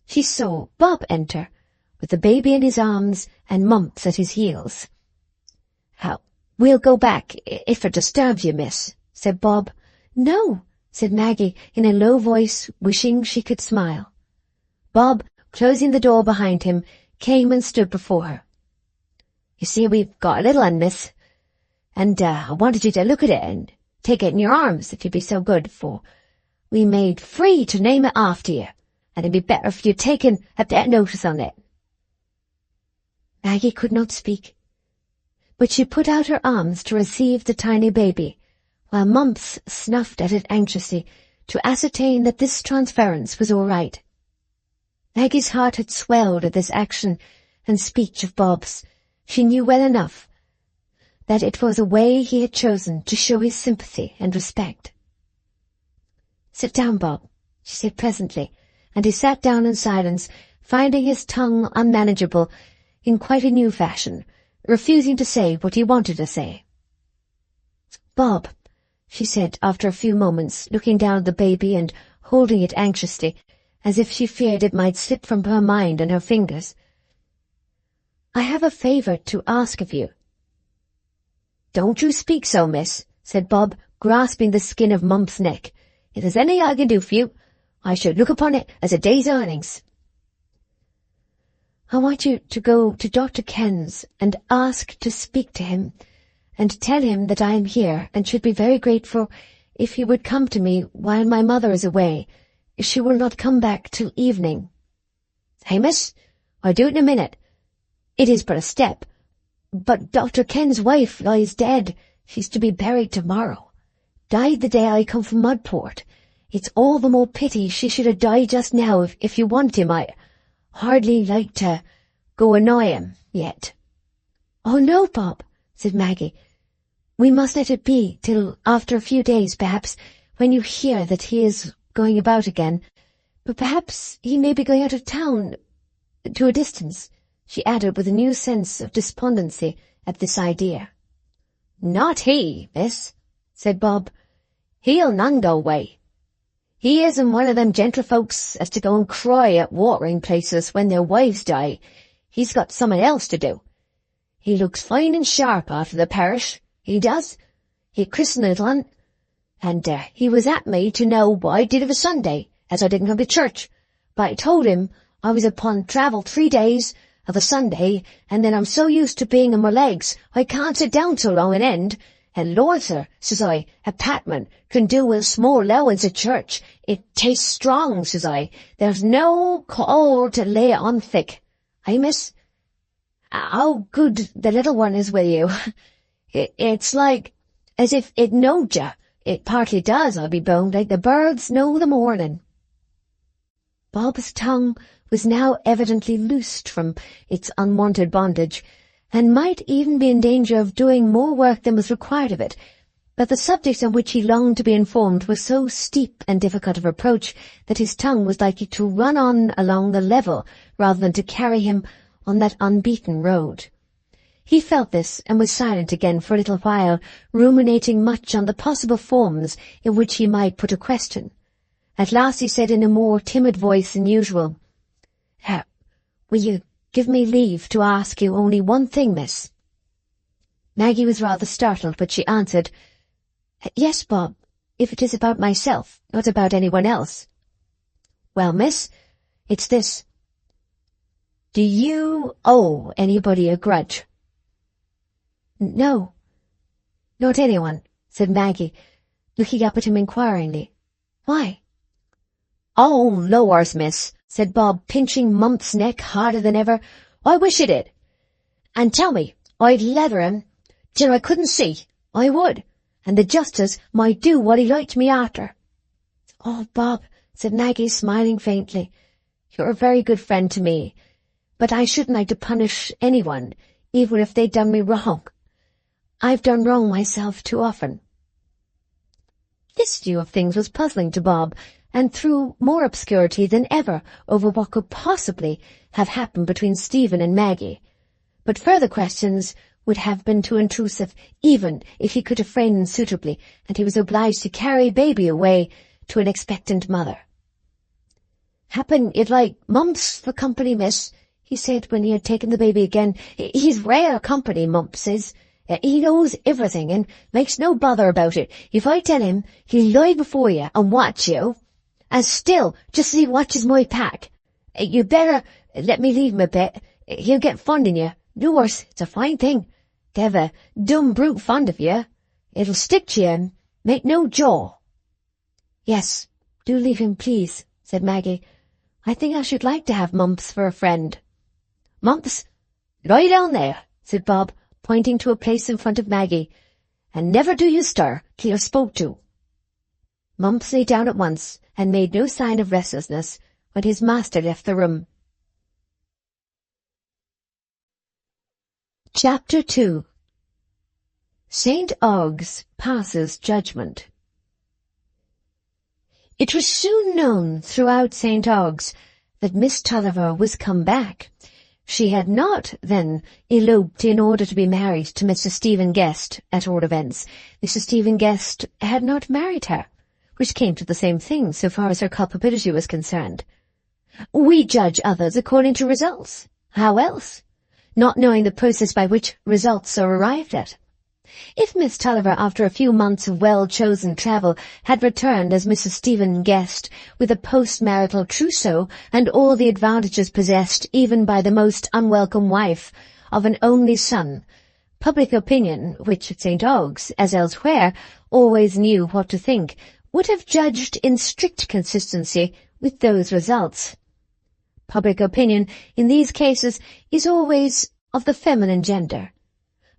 She saw Bob enter, with the baby in his arms and Mumps at his heels. "We'll go back, if it disturbs you, miss," said Bob. "No," said Maggie in a low voice, wishing she could smile. Bob, closing the door behind him, came and stood before her. "You see, we've got a little un, miss, and I wanted you to look at it and take it in your arms, if you'd be so good, for we made free to name it after you, and it'd be better if you'd taken a bit of notice on it." Maggie could not speak, but she put out her arms to receive the tiny baby, while Mumps snuffed at it anxiously to ascertain that this transference was all right. Maggie's heart had swelled at this action and speech of Bob's. She knew well enough that it was a way he had chosen to show his sympathy and respect. "Sit down, Bob," she said presently, and he sat down in silence, finding his tongue unmanageable in quite a new fashion, refusing to say what he wanted to say. "Bob," she said after a few moments, looking down at the baby and holding it anxiously, as if she feared it might slip from her mind and her fingers, "I have a favour to ask of you." "Don't you speak so, miss," said Bob, grasping the skin of Mumps' neck. "If there's any I can do for you, I should look upon it as a day's earnings." "I want you to go to Dr. Ken's and ask to speak to him, and tell him that I am here, and should be very grateful if he would come to me while my mother is away. She will not come back till evening." "Hey, miss, I'll do it in a minute. It is but a step. But Dr. Ken's wife lies dead. She's to be buried tomorrow. Died the day I come from Mudport. It's all the more pity she should have died just now. If you want him, I hardly like to go annoy him yet." "Oh, no, Bob," said Maggie. "We must let it be till after a few days, perhaps, when you hear that he is going about again. But perhaps he may be going out of town, to a distance," she added with a new sense of despondency at this idea. "Not he, miss," said Bob. "He'll none go away. He isn't one of them gentlefolks as to go and cry at watering places when their wives die. He's got something else to do. He looks fine and sharp after the parish, he does. He christened the little un, and he was at me to know what I did of a Sunday, as I didn't come to church. But I told him I was upon travel 3 days of a Sunday, and then I'm so used to being on my legs I can't sit down so long an end, Lord, sir, says I, a patman can do with small allowance at church. It tastes strong, says I. There's no call to lay it on thick. Aye, miss? How good the little one is with you. It's like as if it knowed you. It partly does, I'll be bound, like the birds know the morning. Bob's tongue was now evidently loosed from its unwanted bondage, and might even be in danger of doing more work than was required of it, but the subject on which he longed to be informed was so steep and difficult of approach that his tongue was likely to run on along the level rather than to carry him on that unbeaten road. He felt this, and was silent again for a little while, ruminating much on the possible forms in which he might put a question. At last he said in a more timid voice than usual, "Will you give me leave to ask you only one thing, miss?" Maggie was rather startled, but she answered, "Yes, Bob, if it is about myself, not about anyone else." "Well, miss, it's this. Do you owe anybody a grudge?" "No, not anyone," said Maggie, looking up at him inquiringly. "Why?" "Oh, lowers, miss," said Bob, pinching Mump's neck harder than ever. "I wish you did. And tell me, I'd leather him till I couldn't see. I would. And the justice might do what he liked me after." "Oh, Bob," said Maggie, smiling faintly, "you're a very good friend to me. But I shouldn't like to punish anyone, even if they'd done me wrong. I've done wrong myself too often." This view of things was puzzling to Bob, and threw more obscurity than ever over what could possibly have happened between Stephen and Maggie. But further questions would have been too intrusive, even if he could refrain suitably, and he was obliged to carry baby away to an expectant mother. "Happen you'd like Mumps for company, miss," he said when he had taken the baby again. "He's rare company, Mumps is. He knows everything and makes no bother about it. If I tell him, he'll lie before you and watch you, and still, just as he watches my pack. You'd better let me leave him a bit. He'll get fond in you. Yours, it's a fine thing. To have a dumb brute fond of you. It'll stick to you and make no jaw." "Yes, do leave him, please," said Maggie. "I think I should like to have Mumps for a friend." "Mumps, lie down there," said Bob, pointing to a place in front of Maggie, "and never do you stir till you're spoke to." Mumps lay down at once, and made no sign of restlessness when his master left the room. Chapter 2. St. Ogg's passes judgment. It was soon known throughout St. Ogg's that Miss Tulliver was come back. She had not, then, eloped in order to be married to Mr. Stephen Guest, at all events. Mr. Stephen Guest had not married her, which came to the same thing so far as her culpability was concerned. We judge others according to results. How else? Not knowing the process by which results are arrived at. If Miss Tulliver, after a few months of well-chosen travel, had returned as Mrs. Stephen Guest, with a post-marital trousseau and all the advantages possessed even by the most unwelcome wife of an only son, public opinion, which at St. Ogg's, as elsewhere, always knew what to think, would have judged in strict consistency with those results. Public opinion, in these cases, is always of the feminine gender.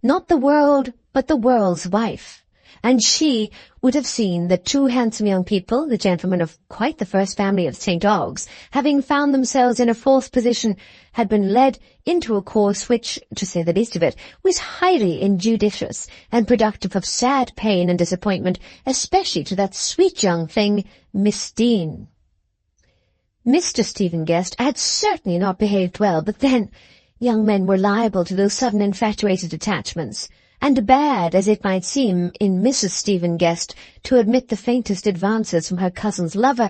Not the world, but the world's wife, and she would have seen that two handsome young people, the gentlemen of quite the first family of St. Ogg's, having found themselves in a false position, had been led into a course which, to say the least of it, was highly injudicious and productive of sad pain and disappointment, especially to that sweet young thing, Miss Dean. Mr. Stephen Guest had certainly not behaved well, but then young men were liable to those sudden infatuated attachments, and bad as it might seem in Mrs. Stephen Guest to admit the faintest advances from her cousin's lover,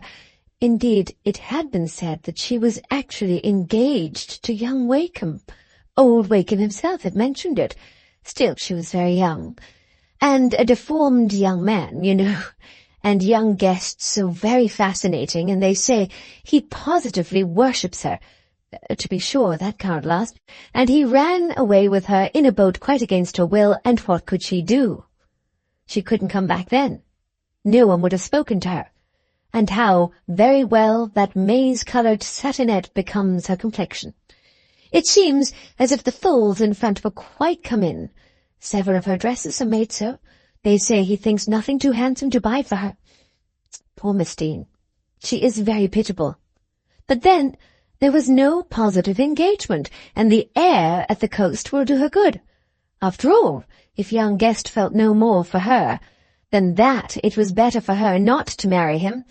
indeed it had been said that she was actually engaged to young Wakem. Old Wakem himself had mentioned it. Still, she was very young, and a deformed young man, you know, and young Guest so very fascinating, and they say he positively worships her. To be sure, that can't last. And he ran away with her in a boat quite against her will, and what could she do? she couldn't come back then. No one would have spoken to her. And how very well that maize-coloured satinette becomes her complexion. It seems as if the folds in front were quite come in. Several of her dresses are made so. They say he thinks nothing too handsome to buy for her. Poor Miss Dean. She is very pitiable. But then there was no positive engagement, and the air at the coast will do her good. After all, if young Guest felt no more for her, then that it was better for her not to marry him.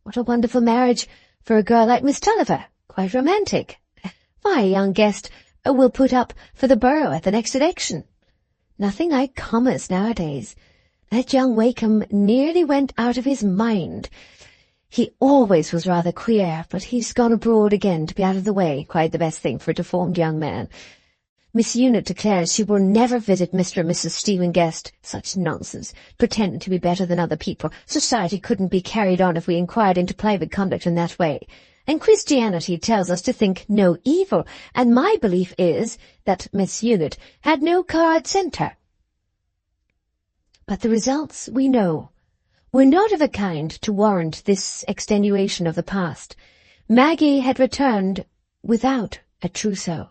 What a wonderful marriage for a girl like Miss Tulliver, quite romantic. Why, young Guest will put up for the borough at the next election. Nothing like commerce nowadays. That young Wakeham nearly went out of his mind. He always was rather queer, but he's gone abroad again to be out of the way, quite the best thing for a deformed young man. Miss Unit declares she will never visit Mr. and Mrs. Stephen Guest. Such nonsense, pretending to be better than other people. Society couldn't be carried on if we inquired into private conduct in that way. And Christianity tells us to think no evil, and my belief is that Miss Unit had no card sent her. But the results, we know, were not of a kind to warrant this extenuation of the past. Maggie had returned without a trousseau,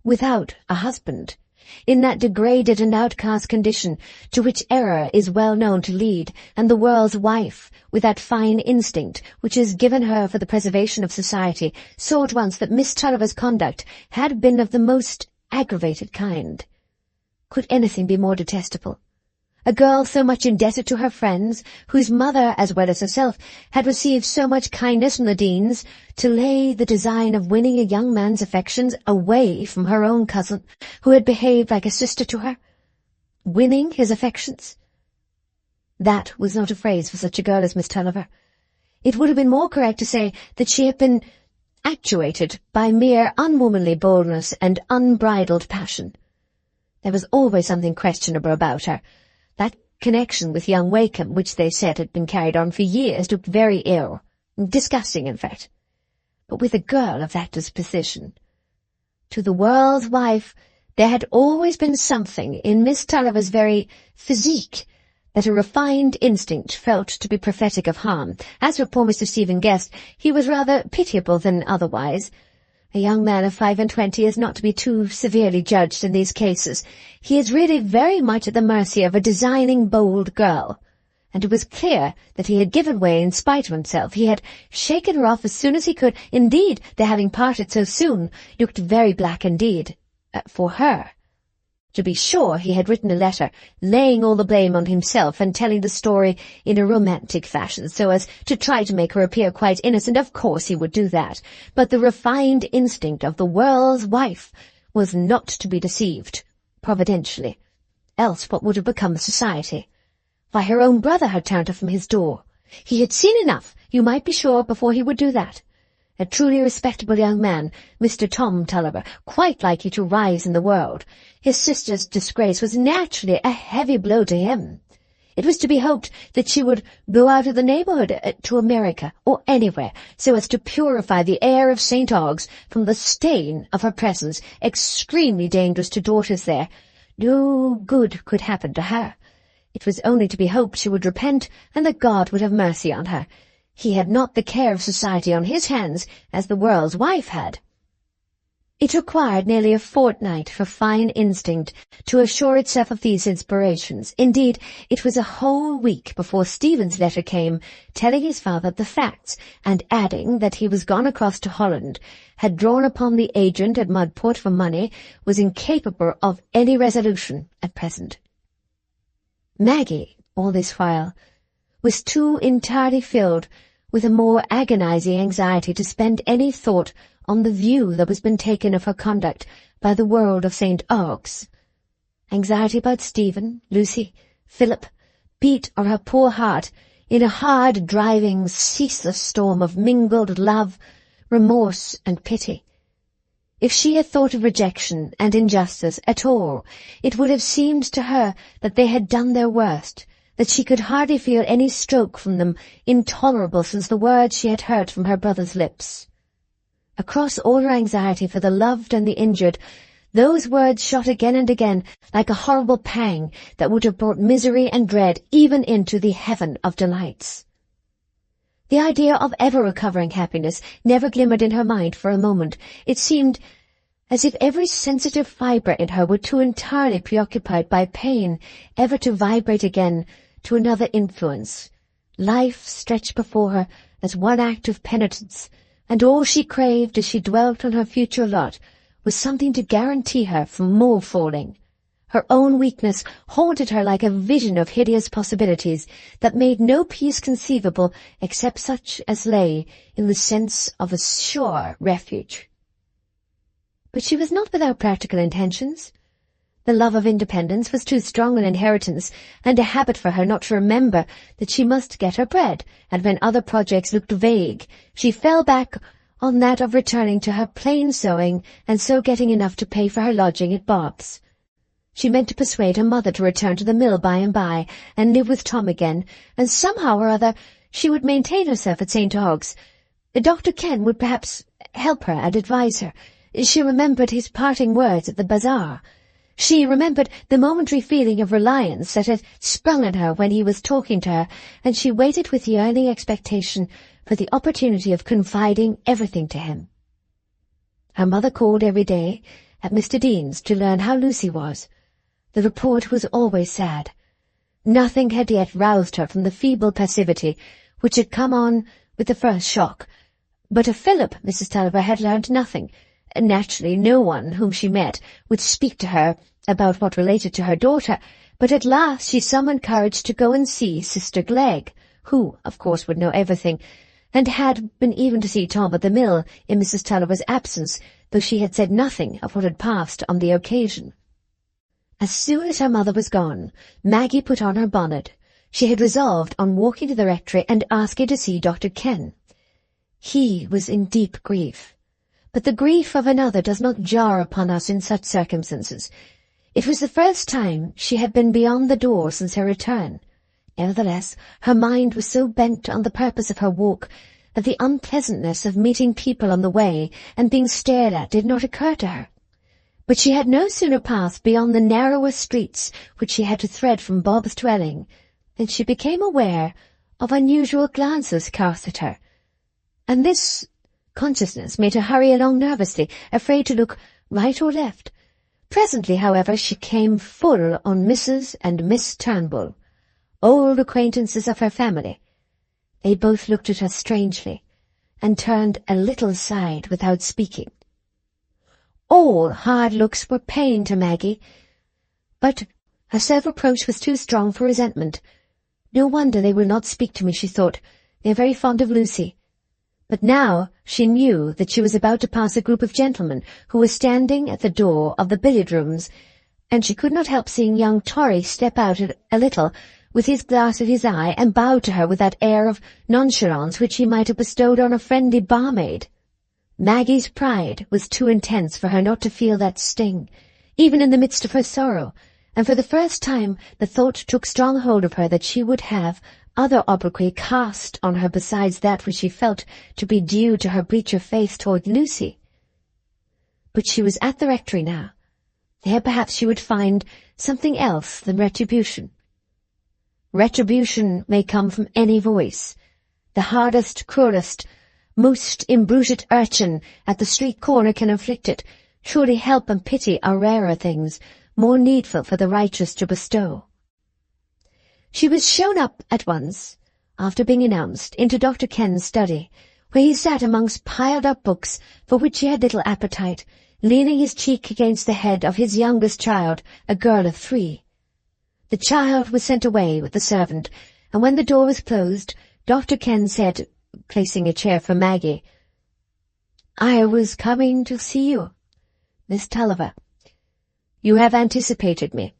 without a husband, in that degraded and outcast condition to which error is well known to lead, and the world's wife, with that fine instinct which is given her for the preservation of society, saw at once that Miss Tulliver's conduct had been of the most aggravated kind. Could anything be more detestable? A girl so much indebted to her friends, whose mother, as well as herself, had received so much kindness from the Deans, to lay the design of winning a young man's affections away from her own cousin, who had behaved like a sister to her. Winning his affections? That was not a phrase for such a girl as Miss Tulliver. It would have been more correct to say that she had been actuated by mere unwomanly boldness and unbridled passion. There was always something questionable about her. That connection with young Wakeham, which they said had been carried on for years, looked very ill, disgusting in fact. But with a girl of that disposition, to the world's wife, there had always been something in Miss Tulliver's very physique that a refined instinct felt to be prophetic of harm. As for poor Mr. Stephen Guest, he was rather pitiable than otherwise. A young man of 25 is not to be too severely judged in these cases. He is really very much at the mercy of a designing, bold girl. And it was clear that he had given way in spite of himself. He had shaken her off as soon as he could. Indeed, their having parted so soon looked very black indeed, for her. To be sure, he had written a letter, laying all the blame on himself and telling the story in a romantic fashion, so as to try to make her appear quite innocent. Of course he would do that, but the refined instinct of the world's wife was not to be deceived, providentially. Else what would have become of society? Why, her own brother had turned her from his door. He had seen enough, you might be sure, before he would do that. A truly respectable young man, Mr. Tom Tulliver, quite likely to rise in the world. His sister's disgrace was naturally a heavy blow to him. It was to be hoped that she would go out of the neighbourhood to America, or anywhere, so as to purify the air of St. Ogg's from the stain of her presence, extremely dangerous to daughters there. No good could happen to her. It was only to be hoped she would repent, and that God would have mercy on her. He had not the care of society on his hands, as the world's wife had. It required nearly a fortnight for fine instinct to assure itself of these inspirations. Indeed, it was a whole week before Stephen's letter came, telling his father the facts, and adding that he was gone across to Holland, had drawn upon the agent at Mudport for money, was incapable of any resolution at present. Maggie, all this while, was too entirely filled with a more agonizing anxiety to spend any thought on the view that was been taken of her conduct by the world of St. Ogg's. Anxiety about Stephen, Lucy, Philip, beat on her poor heart in a hard, driving, ceaseless storm of mingled love, remorse, and pity. If she had thought of rejection and injustice at all, it would have seemed to her that they had done their worst, that she could hardly feel any stroke from them intolerable since the words she had heard from her brother's lips. Across all her anxiety for the loved and the injured, Those words shot again and again like a horrible pang that would have brought misery and dread even into the heaven of delights. The idea of ever recovering happiness never glimmered in her mind for a moment. It seemed as if every sensitive fibre in her were too entirely preoccupied by pain ever to vibrate again to another influence. Life stretched before her as one act of penitence, and all she craved as she dwelt on her future lot was something to guarantee her from more falling. Her own weakness haunted her like a vision of hideous possibilities that made no peace conceivable except such as lay in the sense of a sure refuge. But she was not without practical intentions. The love of independence was too strong an inheritance and a habit for her not to remember that she must get her bread, and when other projects looked vague, she fell back on that of returning to her plain sewing and so getting enough to pay for her lodging at Bob's. She meant to persuade her mother to return to the mill by and by and live with Tom again, and somehow or other she would maintain herself at St. Ogg's. Dr. Ken would perhaps help her and advise her. She remembered his parting words at the bazaar. She remembered the momentary feeling of reliance that had sprung on her when he was talking to her, and she waited with yearning expectation for the opportunity of confiding everything to him. Her mother called every day at Mr. Dean's to learn how Lucy was. The report was always sad. Nothing had yet roused her from the feeble passivity which had come on with the first shock. But of Philip, Mrs. Tulliver had learned nothing. Naturally, no one whom she met would speak to her about what related to her daughter, but at last she summoned courage to go and see Sister Glegg, who, of course, would know everything, and had been even to see Tom at the mill in Mrs. Tulliver's absence, though she had said nothing of what had passed on the occasion. As soon as her mother was gone, Maggie put on her bonnet. She had resolved on walking to the rectory and asking to see Dr. Ken. He was in deep grief. But the grief of another does not jar upon us in such circumstances. It was the first time she had been beyond the door since her return. Nevertheless, her mind was so bent on the purpose of her walk that the unpleasantness of meeting people on the way and being stared at did not occur to her. But she had no sooner passed beyond the narrower streets which she had to thread from Bob's dwelling than she became aware of unusual glances cast at her, and this consciousness made her hurry along nervously, afraid to look right or left. Presently, however, she came full on Mrs. and Miss Turnbull, old acquaintances of her family. They both looked at her strangely, and turned a little aside without speaking. All hard looks were pain to Maggie, but her self-reproach was too strong for resentment. No wonder they will not speak to me, she thought. They are very fond of Lucy. But now she knew that she was about to pass a group of gentlemen who were standing at the door of the billiard-rooms, and she could not help seeing young Torry step out a little with his glass at his eye and bow to her with that air of nonchalance which he might have bestowed on a friendly barmaid. Maggie's pride was too intense for her not to feel that sting, even in the midst of her sorrow, and for the first time the thought took strong hold of her that she would have other obloquy cast on her besides that which she felt to be due to her breach of faith toward Lucy. But she was at the rectory now. There perhaps she would find something else than retribution. Retribution may come from any voice. The hardest, cruelest, most imbruted urchin at the street corner can inflict it. Surely help and pity are rarer things, more needful for the righteous to bestow. She was shown up at once, after being announced, into Dr. Ken's study, where he sat amongst piled-up books for which he had little appetite, leaning his cheek against the head of his youngest child, a girl of 3. The child was sent away with the servant, and when the door was closed, Dr. Ken said, placing a chair for Maggie, "I was coming to see you, Miss Tulliver. You have anticipated me.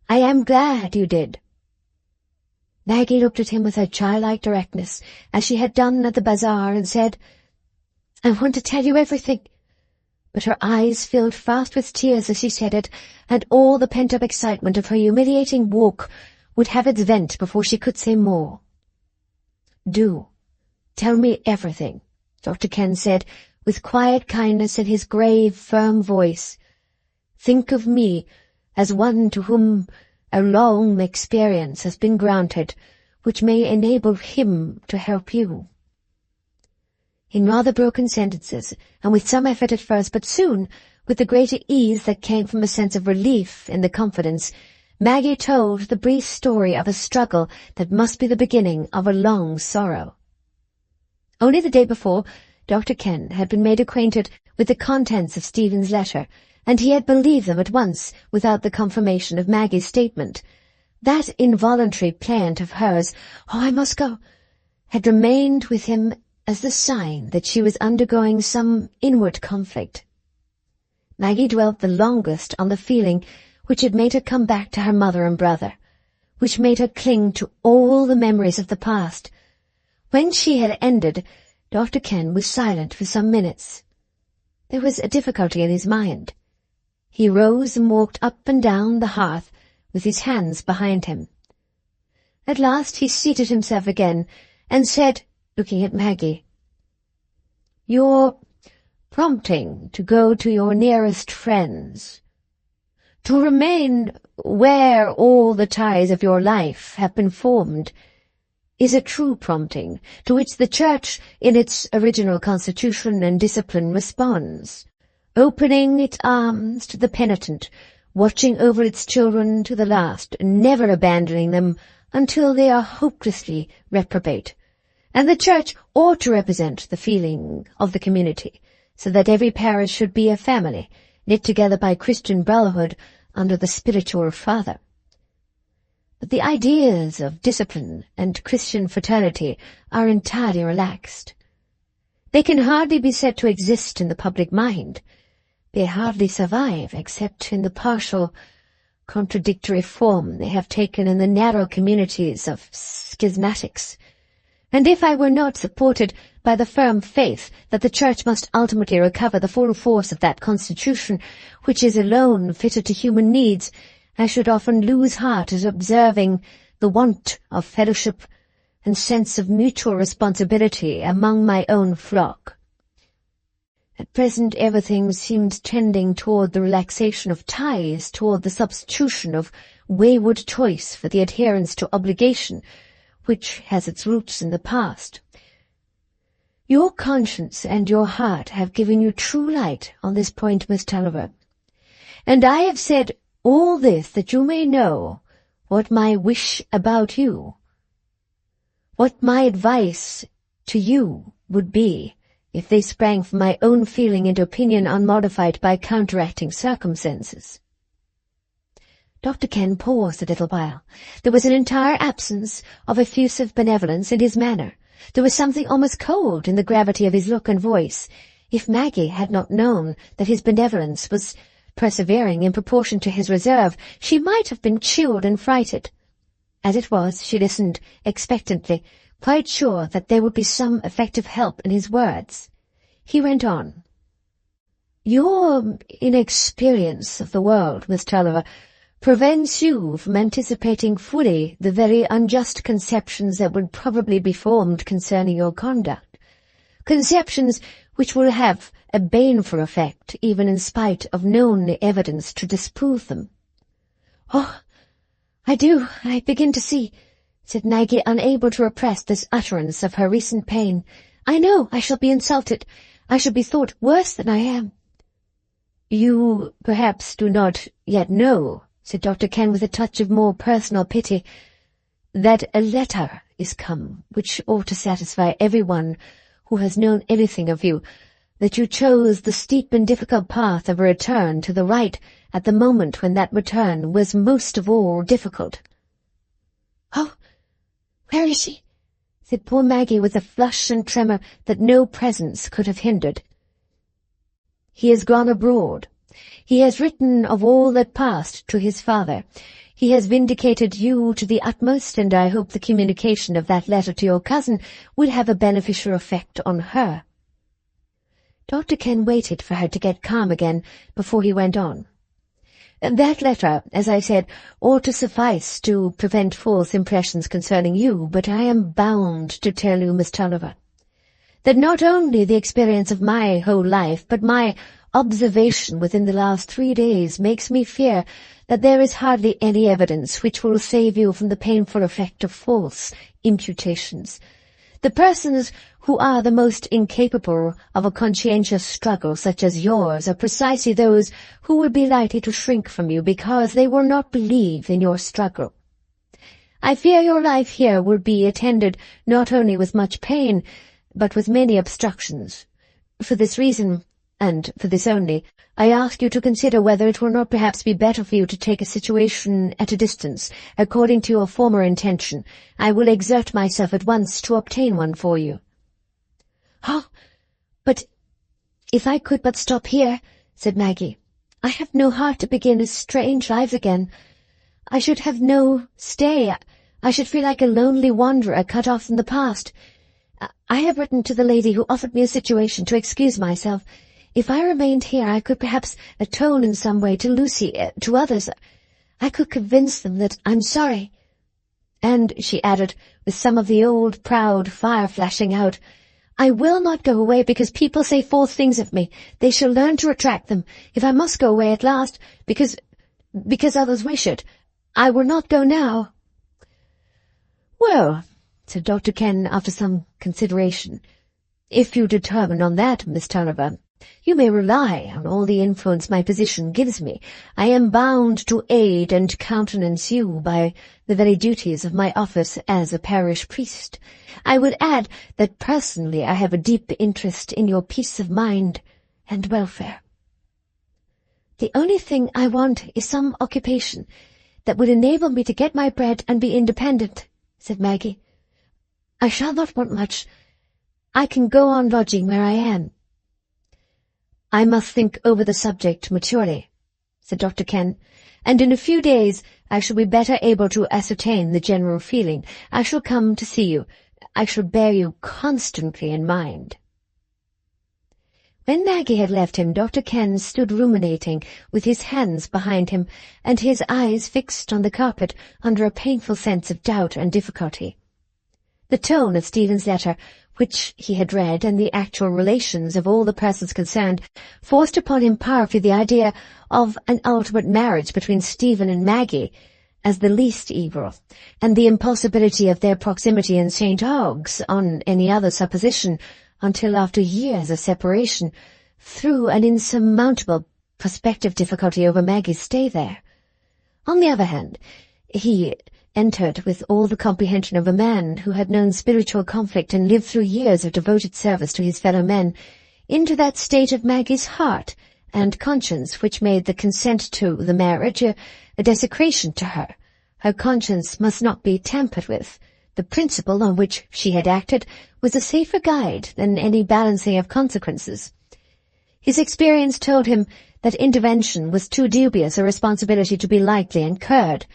I am glad you did." Maggie looked at him with her childlike directness, as she had done at the bazaar, and said, "I want to tell you everything." But her eyes filled fast with tears as she said it, and all the pent-up excitement of her humiliating walk would have its vent before she could say more. "Do tell me everything," Dr. Ken said, with quiet kindness in his grave, firm voice. Think of me as one to whom a long experience has been granted, which may enable him to help you." In rather broken sentences, and with some effort at first, but soon, with the greater ease that came from a sense of relief in the confidence, Maggie told the brief story of a struggle that must be the beginning of a long sorrow. Only the day before, Dr. Ken had been made acquainted with the contents of Stephen's letter, and he had believed them at once without the confirmation of Maggie's statement. That involuntary plaint of hers, "Oh, I must go," had remained with him as the sign that she was undergoing some inward conflict. Maggie dwelt the longest on the feeling which had made her come back to her mother and brother, which made her cling to all the memories of the past. When she had ended, Dr. Ken was silent for some minutes. There was a difficulty in his mind. He rose and walked up and down the hearth with his hands behind him. At last he seated himself again and said, looking at Maggie, "Your prompting to go to your nearest friends, to remain where all the ties of your life have been formed, is a true prompting to which the Church in its original constitution and discipline responds, opening its arms to the penitent, watching over its children to the last, never abandoning them until they are hopelessly reprobate. And the Church ought to represent the feeling of the community, so that every parish should be a family, knit together by Christian brotherhood under the spiritual Father. But the ideas of discipline and Christian fraternity are entirely relaxed. They can hardly be said to exist in the public mind. They hardly survive except in the partial, contradictory form they have taken in the narrow communities of schismatics. And if I were not supported by the firm faith that the Church must ultimately recover the full force of that constitution, which is alone fitted to human needs, I should often lose heart at observing the want of fellowship and sense of mutual responsibility among my own flock. At present everything seems tending toward the relaxation of ties, toward the substitution of wayward choice for the adherence to obligation, which has its roots in the past. Your conscience and your heart have given you true light on this point, Miss Tulliver, and I have said all this that you may know what my wish about you, what my advice to you would be if they sprang from my own feeling and opinion unmodified by counteracting circumstances. Dr. Ken paused a little while. There was an entire absence of effusive benevolence in his manner. There was something almost cold in the gravity of his look and voice. If Maggie had not known that his benevolence was persevering in proportion to his reserve, she might have been chilled and frightened. As it was, she listened expectantly, quite sure that there would be some effective help in his words. He went on. "Your inexperience of the world, Miss Tulliver, prevents you from anticipating fully the very unjust conceptions that would probably be formed concerning your conduct, conceptions which will have a baneful effect even in spite of known evidence to disprove them." "Oh, I begin to see," said Maggie, unable to repress this utterance of her recent pain. "I know I shall be insulted. I shall be thought worse than I am." "You perhaps do not yet know," said Dr. Ken with a touch of more personal pity, "that a letter is come which ought to satisfy everyone who has known anything of you, that you chose the steep and difficult path of a return to the right at the moment when that return was most of all difficult." "Oh, where is he?" said poor Maggie with a flush and tremor that no presence could have hindered. "He has gone abroad. He has written of all that passed to his father. He has vindicated you to the utmost, and I hope the communication of that letter to your cousin will have a beneficial effect on her." Dr. Ken waited for her to get calm again before he went on. "That letter, as I said, ought to suffice to prevent false impressions concerning you, but I am bound to tell you, Miss Tulliver, that not only the experience of my whole life, but my observation within the last 3 days makes me fear that there is hardly any evidence which will save you from the painful effect of false imputations. The persons who are the most incapable of a conscientious struggle such as yours are precisely those who will be likely to shrink from you because they will not believe in your struggle. I fear your life here will be attended not only with much pain, but with many obstructions. For this reason, and for this only, I ask you to consider whether it will not perhaps be better for you to take a situation at a distance, according to your former intention. I will exert myself at once to obtain one for you. "Oh, but if I could but stop here," said Maggie. "I have no heart to begin a strange life again. I should have no stay. I should feel like a lonely wanderer cut off from the past. I have written to the lady who offered me a situation to excuse myself. If I remained here, I could perhaps atone in some way to Lucy, to others. I could convince them that I'm sorry." And she added, with some of the old proud fire flashing out, "I will not go away because people say false things of me. They shall learn to retract them. If I must go away at last, because others wish it, I will not go now." "Well," said Dr. Ken after some consideration, "if you determine on that, Miss Tulliver, you may rely on all the influence my position gives me. I am bound to aid and countenance you by the very duties of my office as a parish priest. I would add that personally I have a deep interest in your peace of mind and welfare. The only thing I want is some occupation that would enable me to get my bread and be independent," said Maggie. "I shall not want much. I can go on lodging where I am." "I must think over the subject maturely," said Dr. Ken, "and in a few days I shall be better able to ascertain the general feeling. I shall come to see you. I shall bear you constantly in mind." When Maggie had left him, Dr. Ken stood ruminating, with his hands behind him, and his eyes fixed on the carpet under a painful sense of doubt and difficulty. The tone of Stephen's letter, which he had read, and the actual relations of all the persons concerned, forced upon him powerfully the idea of an ultimate marriage between Stephen and Maggie as the least evil, and the impossibility of their proximity in St. Ogg's on any other supposition until after years of separation, threw an insurmountable prospective difficulty over Maggie's stay there. On the other hand, he entered with all the comprehension of a man who had known spiritual conflict and lived through years of devoted service to his fellow men, into that state of Maggie's heart and conscience which made the consent to the marriage a desecration to her. Her conscience must not be tampered with. The principle on which she had acted was a safer guide than any balancing of consequences. His experience told him that intervention was too dubious a responsibility to be lightly incurred.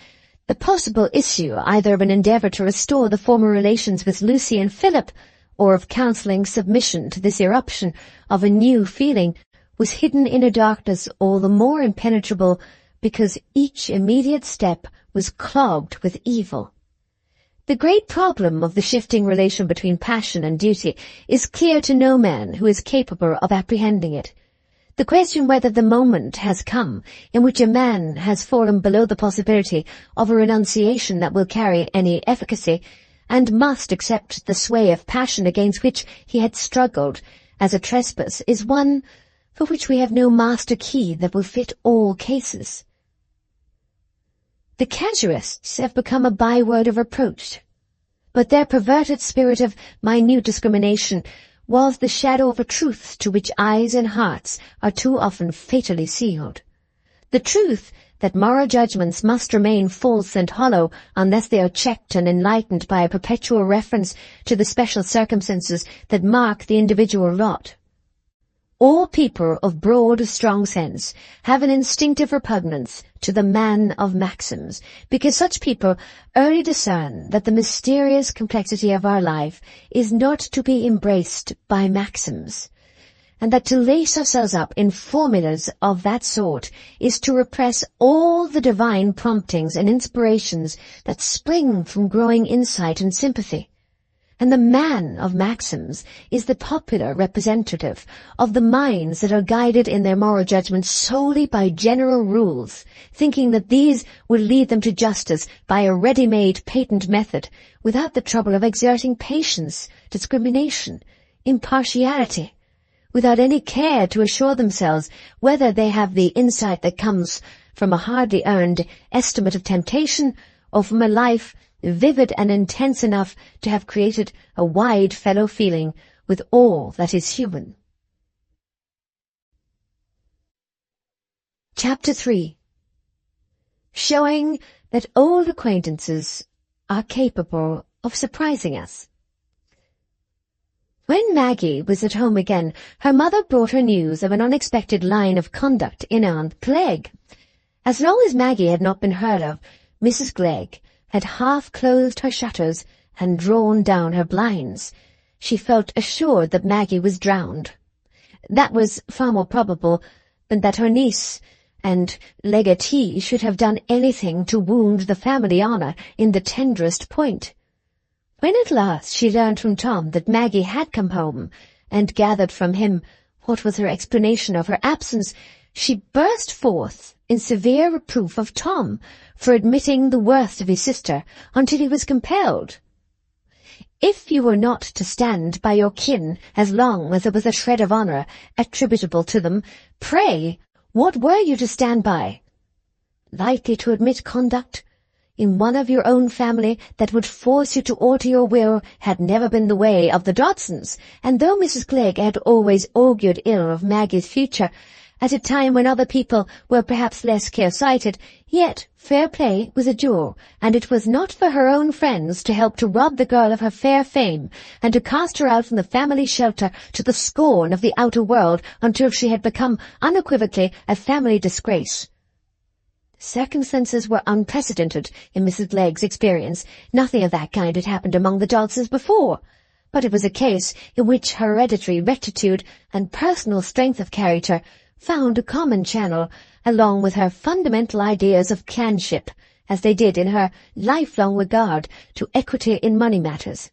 The possible issue either of an endeavour to restore the former relations with Lucy and Philip, or of counselling submission to this eruption of a new feeling, was hidden in a darkness all the more impenetrable because each immediate step was clogged with evil. The great problem of the shifting relation between passion and duty is clear to no man who is capable of apprehending it. The question whether the moment has come in which a man has fallen below the possibility of a renunciation that will carry any efficacy, and must accept the sway of passion against which he had struggled as a trespass, is one for which we have no master key that will fit all cases. The casuists have become a byword of reproach, but their perverted spirit of minute discrimination was the shadow of a truth to which eyes and hearts are too often fatally sealed. The truth that moral judgments must remain false and hollow unless they are checked and enlightened by a perpetual reference to the special circumstances that mark the individual lot. All people of broad, strong sense have an instinctive repugnance to the man of maxims, because such people early discern that the mysterious complexity of our life is not to be embraced by maxims, and that to lace ourselves up in formulas of that sort is to repress all the divine promptings and inspirations that spring from growing insight and sympathy. And the man of maxims is the popular representative of the minds that are guided in their moral judgments solely by general rules, thinking that these will lead them to justice by a ready-made patent method, without the trouble of exerting patience, discrimination, impartiality, without any care to assure themselves whether they have the insight that comes from a hardly earned estimate of temptation, or from a life vivid and intense enough to have created a wide fellow feeling with all that is human. Chapter 3. Showing that old acquaintances are capable of surprising us. When Maggie was at home again, her mother brought her news of an unexpected line of conduct in Aunt Glegg. As long as Maggie had not been heard of, Mrs. Glegg had half closed her shutters and drawn down her blinds. She felt assured that Maggie was drowned. That was far more probable than that her niece and legatee should have done anything to wound the family honour in the tenderest point. When at last she learned from Tom that Maggie had come home, and gathered from him what was her explanation of her absence, she burst forth in severe reproof of Tom for admitting the worst of his sister until he was compelled. If you were not to stand by your kin as long as there was a shred of honour attributable to them, pray, what were you to stand by? Likely to admit conduct in one of your own family that would force you to alter your will had never been the way of the Dodsons, and though Mrs. Glegg had always augured ill of Maggie's future, at a time when other people were perhaps less clear-sighted, yet fair play was a jewel, and it was not for her own friends to help to rob the girl of her fair fame, and to cast her out from the family shelter to the scorn of the outer world until she had become unequivocally a family disgrace. Circumstances were unprecedented in Mrs. Glegg's experience. Nothing of that kind had happened among the Dodsons before, but it was a case in which hereditary rectitude and personal strength of character found a common channel along with her fundamental ideas of clanship, as they did in her lifelong regard to equity in money matters.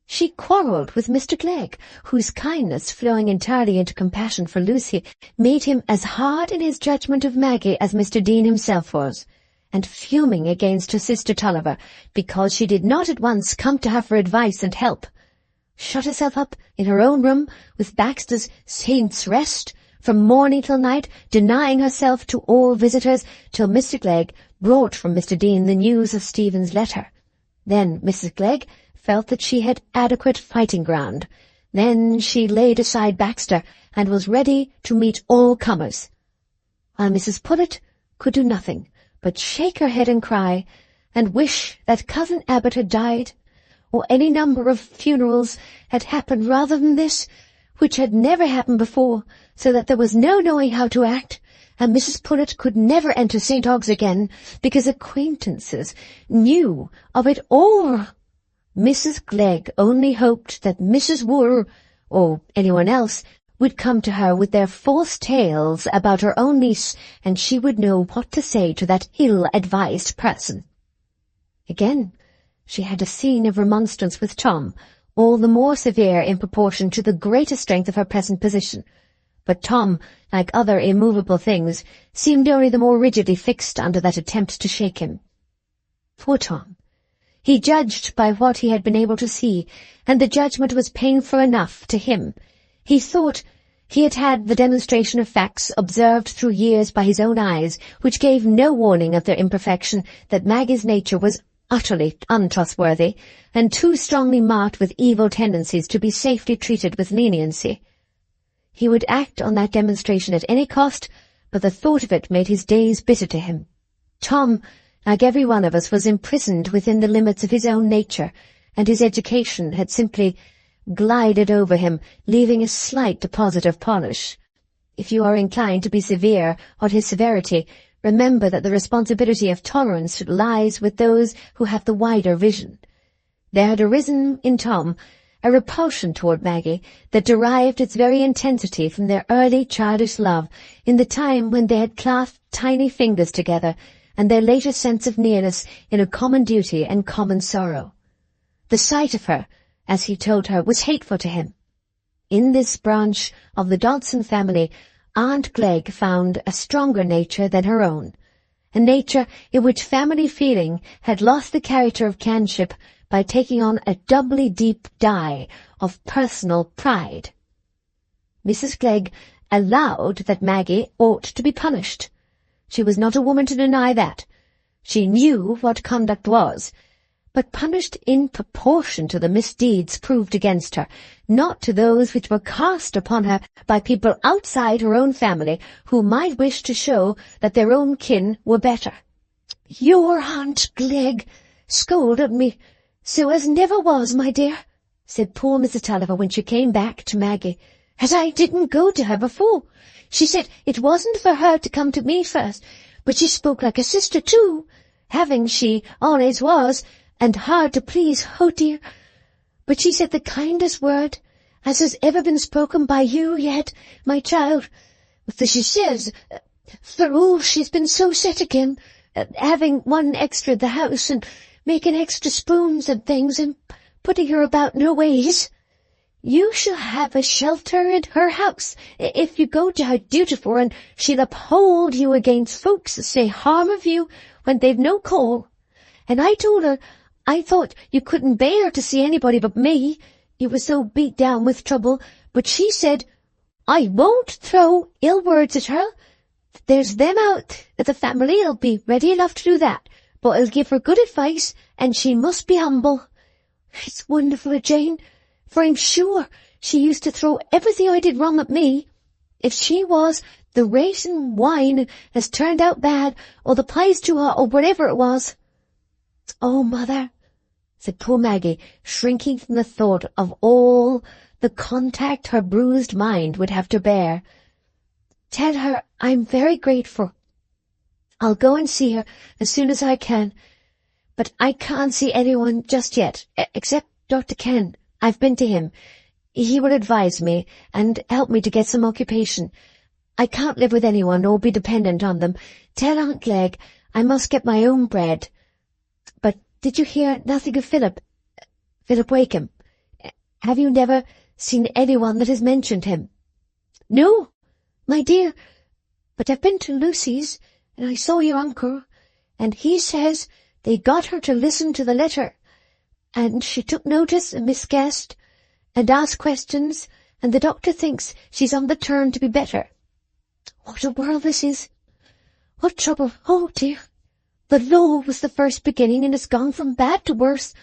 She quarrelled with Mr. Glegg, whose kindness, flowing entirely into compassion for Lucy, made him as hard in his judgment of Maggie as Mr. Dean himself was, and fuming against her sister Tulliver because she did not at once come to her for advice and help, shut herself up in her own room with Baxter's Saints' Rest from morning till night, denying herself to all visitors till Mr. Glegg brought from Mr. Dean the news of Stephen's letter. Then Mrs. Glegg felt that she had adequate fighting ground. Then she laid aside Baxter and was ready to meet all comers, while Mrs. Pullet could do nothing but shake her head and cry, and wish that Cousin Abbott had died, or any number of funerals had happened rather than this, which had never happened before, so that there was no knowing how to act, and Mrs. Pullet could never enter St. Ogg's again, because acquaintances knew of it all. Mrs. Glegg only hoped that Mrs. Wool, or anyone else, would come to her with their false tales about her own niece, and she would know what to say to that ill-advised person. Again, she had a scene of remonstrance with Tom, all the more severe in proportion to the greater strength of her present position. But Tom, like other immovable things, seemed only the more rigidly fixed under that attempt to shake him. Poor Tom! He judged by what he had been able to see, and the judgment was painful enough to him. He thought he had had the demonstration of facts observed through years by his own eyes, which gave no warning of their imperfection, that Maggie's nature was utterly untrustworthy, and too strongly marked with evil tendencies to be safely treated with leniency. He would act on that demonstration at any cost, but the thought of it made his days bitter to him. Tom, like every one of us, was imprisoned within the limits of his own nature, and his education had simply glided over him, leaving a slight deposit of polish. If you are inclined to be severe on his severity, remember that the responsibility of tolerance lies with those who have the wider vision. There had arisen in Tom a repulsion toward Maggie that derived its very intensity from their early childish love in the time when they had clasped tiny fingers together, and their later sense of nearness in a common duty and common sorrow. The sight of her, as he told her, was hateful to him. In this branch of the Dodson family, Aunt Glegg found a stronger nature than her own, a nature in which family feeling had lost the character of kinship by taking on a doubly deep dye of personal pride. Mrs. Glegg allowed that Maggie ought to be punished. She was not a woman to deny that. She knew what conduct was, but punished in proportion to the misdeeds proved against her, not to those which were cast upon her by people outside her own family who might wish to show that their own kin were better. "Your Aunt Glegg scolded me so as never was, my dear," said poor Mrs. Tulliver when she came back to Maggie, "as I didn't go to her before. She said it wasn't for her to come to me first, but she spoke like a sister too, having she always was, and hard to please, oh dear. But she said the kindest word as has ever been spoken by you yet, my child. For she says, for all she's been so set again, having one extra at the house, and making extra spoons and things, and putting her about in her ways. You shall have a shelter in her house, if you go to her dutiful, and she'll uphold you against folks that say harm of you when they've no call. And I told her I thought you couldn't bear to see anybody but me, you were so beat down with trouble, but she said, I won't throw ill words at her. There's them out at the family'll be ready enough to do that, but I'll give her good advice, and she must be humble. It's wonderful, Jane, for I'm sure she used to throw everything I did wrong at me. If she was, the raisin wine has turned out bad, or the pie's too hot, or whatever it was. Oh, mother, said poor Maggie, shrinking from the thought of all the contact her bruised mind would have to bear. Tell her I'm very grateful. I'll go and see her as soon as I can, but I can't see anyone just yet, except Dr. Ken. I've been to him. He will advise me and help me to get some occupation. I can't live with anyone or be dependent on them. Tell Aunt Glegg I must get my own bread. But did you hear nothing of Philip Wakem? Have you never seen anyone that has mentioned him? No, my dear, but I've been to Lucy's, and I saw your uncle, and he says they got her to listen to the letter, and she took notice and Miss Guest, and asked questions, and the doctor thinks she's on the turn to be better. What a world this is! What trouble! Oh dear! The law was the first beginning, and it's gone from bad to worse,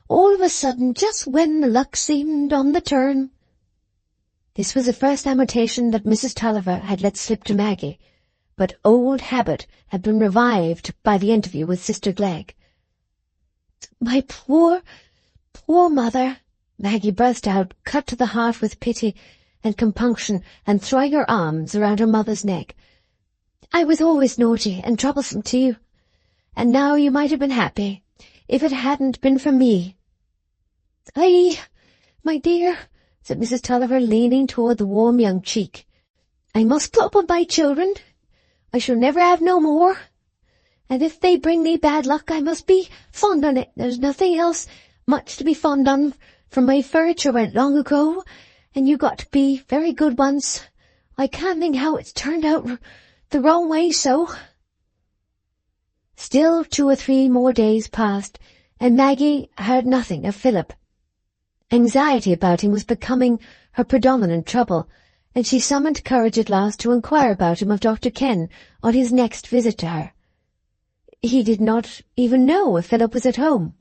all of a sudden, just when the luck seemed on the turn. This was the first annotation that Mrs. Tulliver had let slip to Maggie, but old habit had been revived by the interview with Sister Glegg. My poor mother, Maggie burst out, cut to the heart with pity and compunction, and throwing her arms around her mother's neck. I was always naughty and troublesome to you, and now you might have been happy, if it hadn't been for me. Aye, my dear, said Mrs. Tulliver, leaning toward the warm young cheek. I must put up with my children. I shall never have no more. And if they bring me bad luck, I must be fond on it. There's nothing else much to be fond on, for my furniture went long ago, and you got to be very good once. I can't think how it's turned out the wrong way so. Still 2 or 3 more days passed, and Maggie heard nothing of Philip. Anxiety about him was becoming her predominant trouble, and she summoned courage at last to inquire about him of Dr. Ken on his next visit to her. He did not even know if Philip was at home.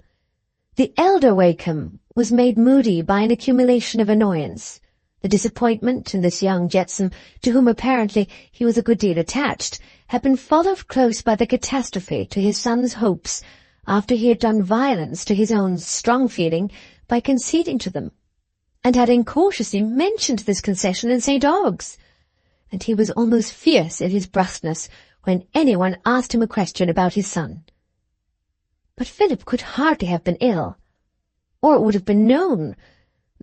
The elder Wakem was made moody by an accumulation of annoyance. The disappointment in this young jetsam, to whom apparently he was a good deal attached, had been followed close by the catastrophe to his son's hopes, after he had done violence to his own strong feeling by conceding to them, and had incautiously mentioned this concession in St. Ogg's, and he was almost fierce in his brusqueness when anyone asked him a question about his son. But Philip could hardly have been ill, or it would have been known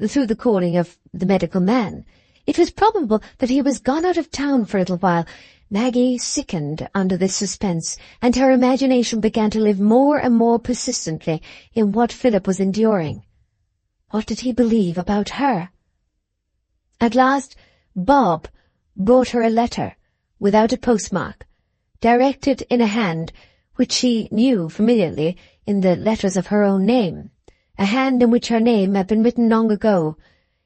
through the calling of the medical man. It was probable that he was gone out of town for a little while. Maggie sickened under this suspense, and her imagination began to live more and more persistently in what Philip was enduring. What did he believe about her? At last, Bob brought her a letter, without a postmark, directed in a hand which she knew familiarly in the letters of her own name, a hand in which her name had been written long ago,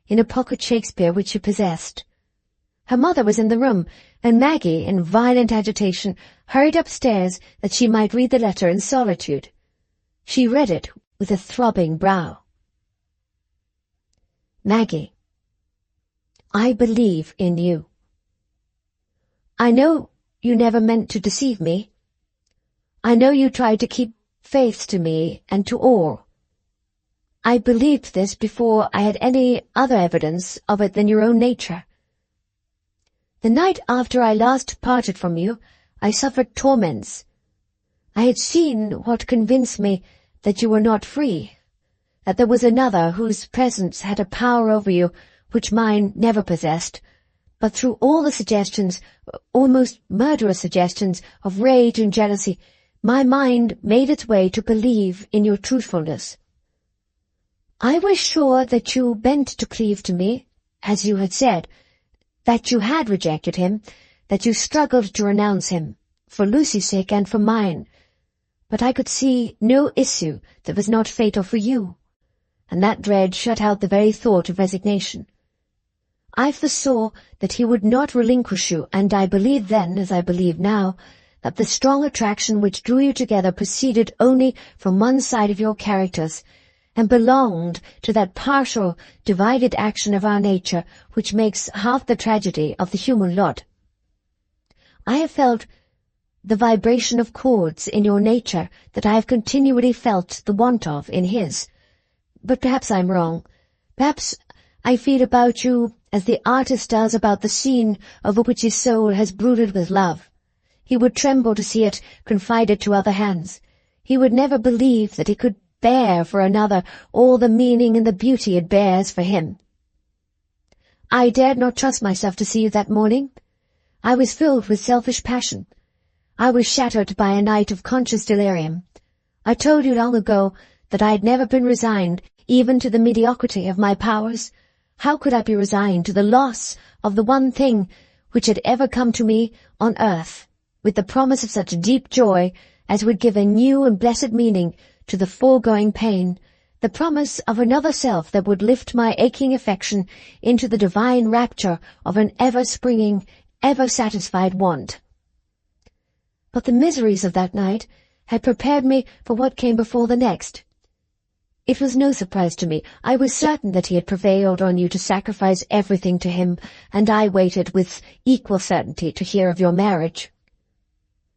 in a pocket Shakespeare which she possessed. Her mother was in the room, and Maggie, in violent agitation, hurried upstairs that she might read the letter in solitude. She read it with a throbbing brow. Maggie, I believe in you. I know you never meant to deceive me. I know you tried to keep faith to me and to all. I believed this before I had any other evidence of it than your own nature. The night after I last parted from you, I suffered torments. I had seen what convinced me that you were not free, that there was another whose presence had a power over you which mine never possessed, but through all the suggestions, almost murderous suggestions, of rage and jealousy, my mind made its way to believe in your truthfulness. I was sure that you bent to cleave to me, as you had said, that you had rejected him, that you struggled to renounce him, for Lucy's sake and for mine. But I could see no issue that was not fatal for you, and that dread shut out the very thought of resignation. I foresaw that he would not relinquish you, and I believed then, as I believe now, that the strong attraction which drew you together proceeded only from one side of your characters, and belonged to that partial, divided action of our nature which makes half the tragedy of the human lot. I have felt the vibration of chords in your nature that I have continually felt the want of in his. But perhaps I am wrong. Perhaps I feel about you as the artist does about the scene over which his soul has brooded with love. He would tremble to see it confided to other hands. He would never believe that he could bear for another all the meaning and the beauty it bears for him. I dared not trust myself to see you that morning. I was filled with selfish passion. I was shattered by a night of conscious delirium. I told you long ago that I had never been resigned even to the mediocrity of my powers. How could I be resigned to the loss of the one thing which had ever come to me on earth, with the promise of such deep joy as would give a new and blessed meaning to the foregoing pain, the promise of another self that would lift my aching affection into the divine rapture of an ever-springing, ever-satisfied want. But the miseries of that night had prepared me for what came before the next. It was no surprise to me. I was certain that he had prevailed on you to sacrifice everything to him, and I waited with equal certainty to hear of your marriage.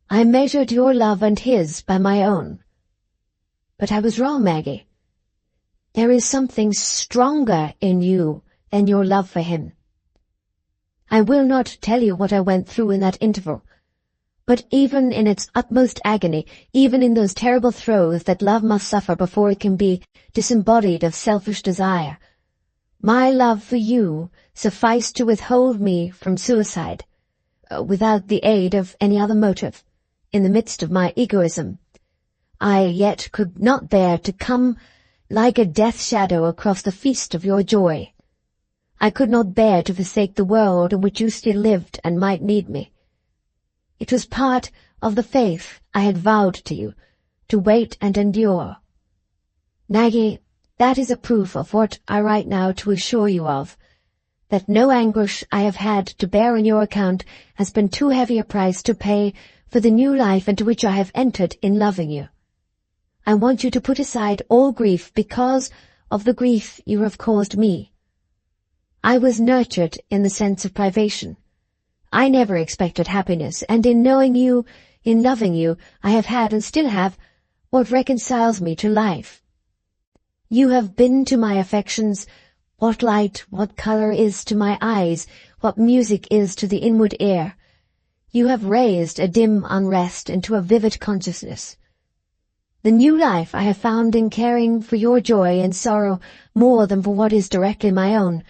I measured your love and his by my own. But I was wrong, Maggie. There is something stronger in you than your love for him. I will not tell you what I went through in that interval, but even in its utmost agony, even in those terrible throes that love must suffer before it can be disembodied of selfish desire, my love for you sufficed to withhold me from suicide, without the aid of any other motive, in the midst of my egoism. I yet could not bear to come like a death shadow across the feast of your joy. I could not bear to forsake the world in which you still lived and might need me. It was part of the faith I had vowed to you, to wait and endure. Maggie, that is a proof of what I write now to assure you of, that no anguish I have had to bear on your account has been too heavy a price to pay for the new life into which I have entered in loving you. I want you to put aside all grief because of the grief you have caused me. I was nurtured in the sense of privation. I never expected happiness, and in knowing you, in loving you, I have had and still have what reconciles me to life. You have been to my affections what light, what colour is to my eyes, what music is to the inward ear. You have raised a dim unrest into a vivid consciousness. The new life I have found in caring for your joy and sorrow more than for what is directly my own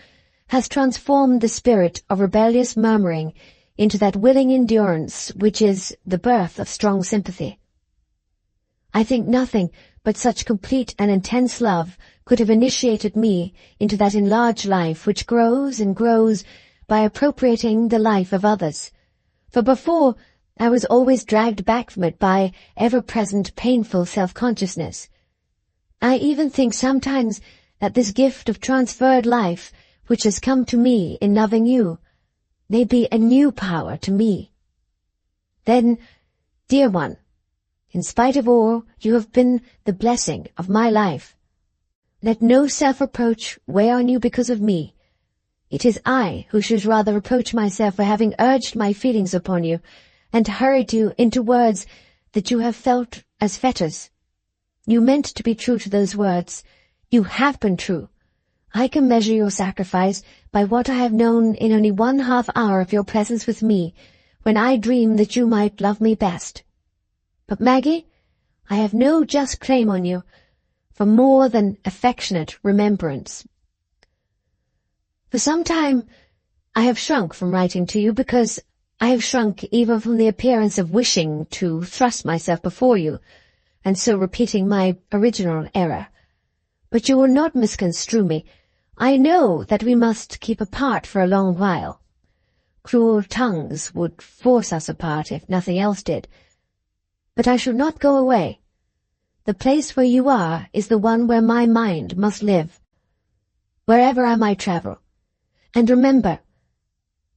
has transformed the spirit of rebellious murmuring into that willing endurance which is the birth of strong sympathy. I think nothing but such complete and intense love could have initiated me into that enlarged life which grows and grows by appropriating the life of others. For before, I was always dragged back from it by ever-present painful self-consciousness. I even think sometimes that this gift of transferred life, which has come to me in loving you, may be a new power to me. Then, dear one, in spite of all, you have been the blessing of my life. Let no self-reproach weigh on you because of me. It is I who should rather reproach myself for having urged my feelings upon you, and hurried you into words that you have felt as fetters. You meant to be true to those words. You have been true. I can measure your sacrifice by what I have known in only 1/2 hour of your presence with me, when I dreamed that you might love me best. But, Maggie, I have no just claim on you for more than affectionate remembrance. For some time I have shrunk from writing to you, because I have shrunk even from the appearance of wishing to thrust myself before you, and so repeating my original error. But you will not misconstrue me. I know that we must keep apart for a long while. Cruel tongues would force us apart if nothing else did. But I shall not go away. The place where you are is the one where my mind must live, wherever I might travel. And remember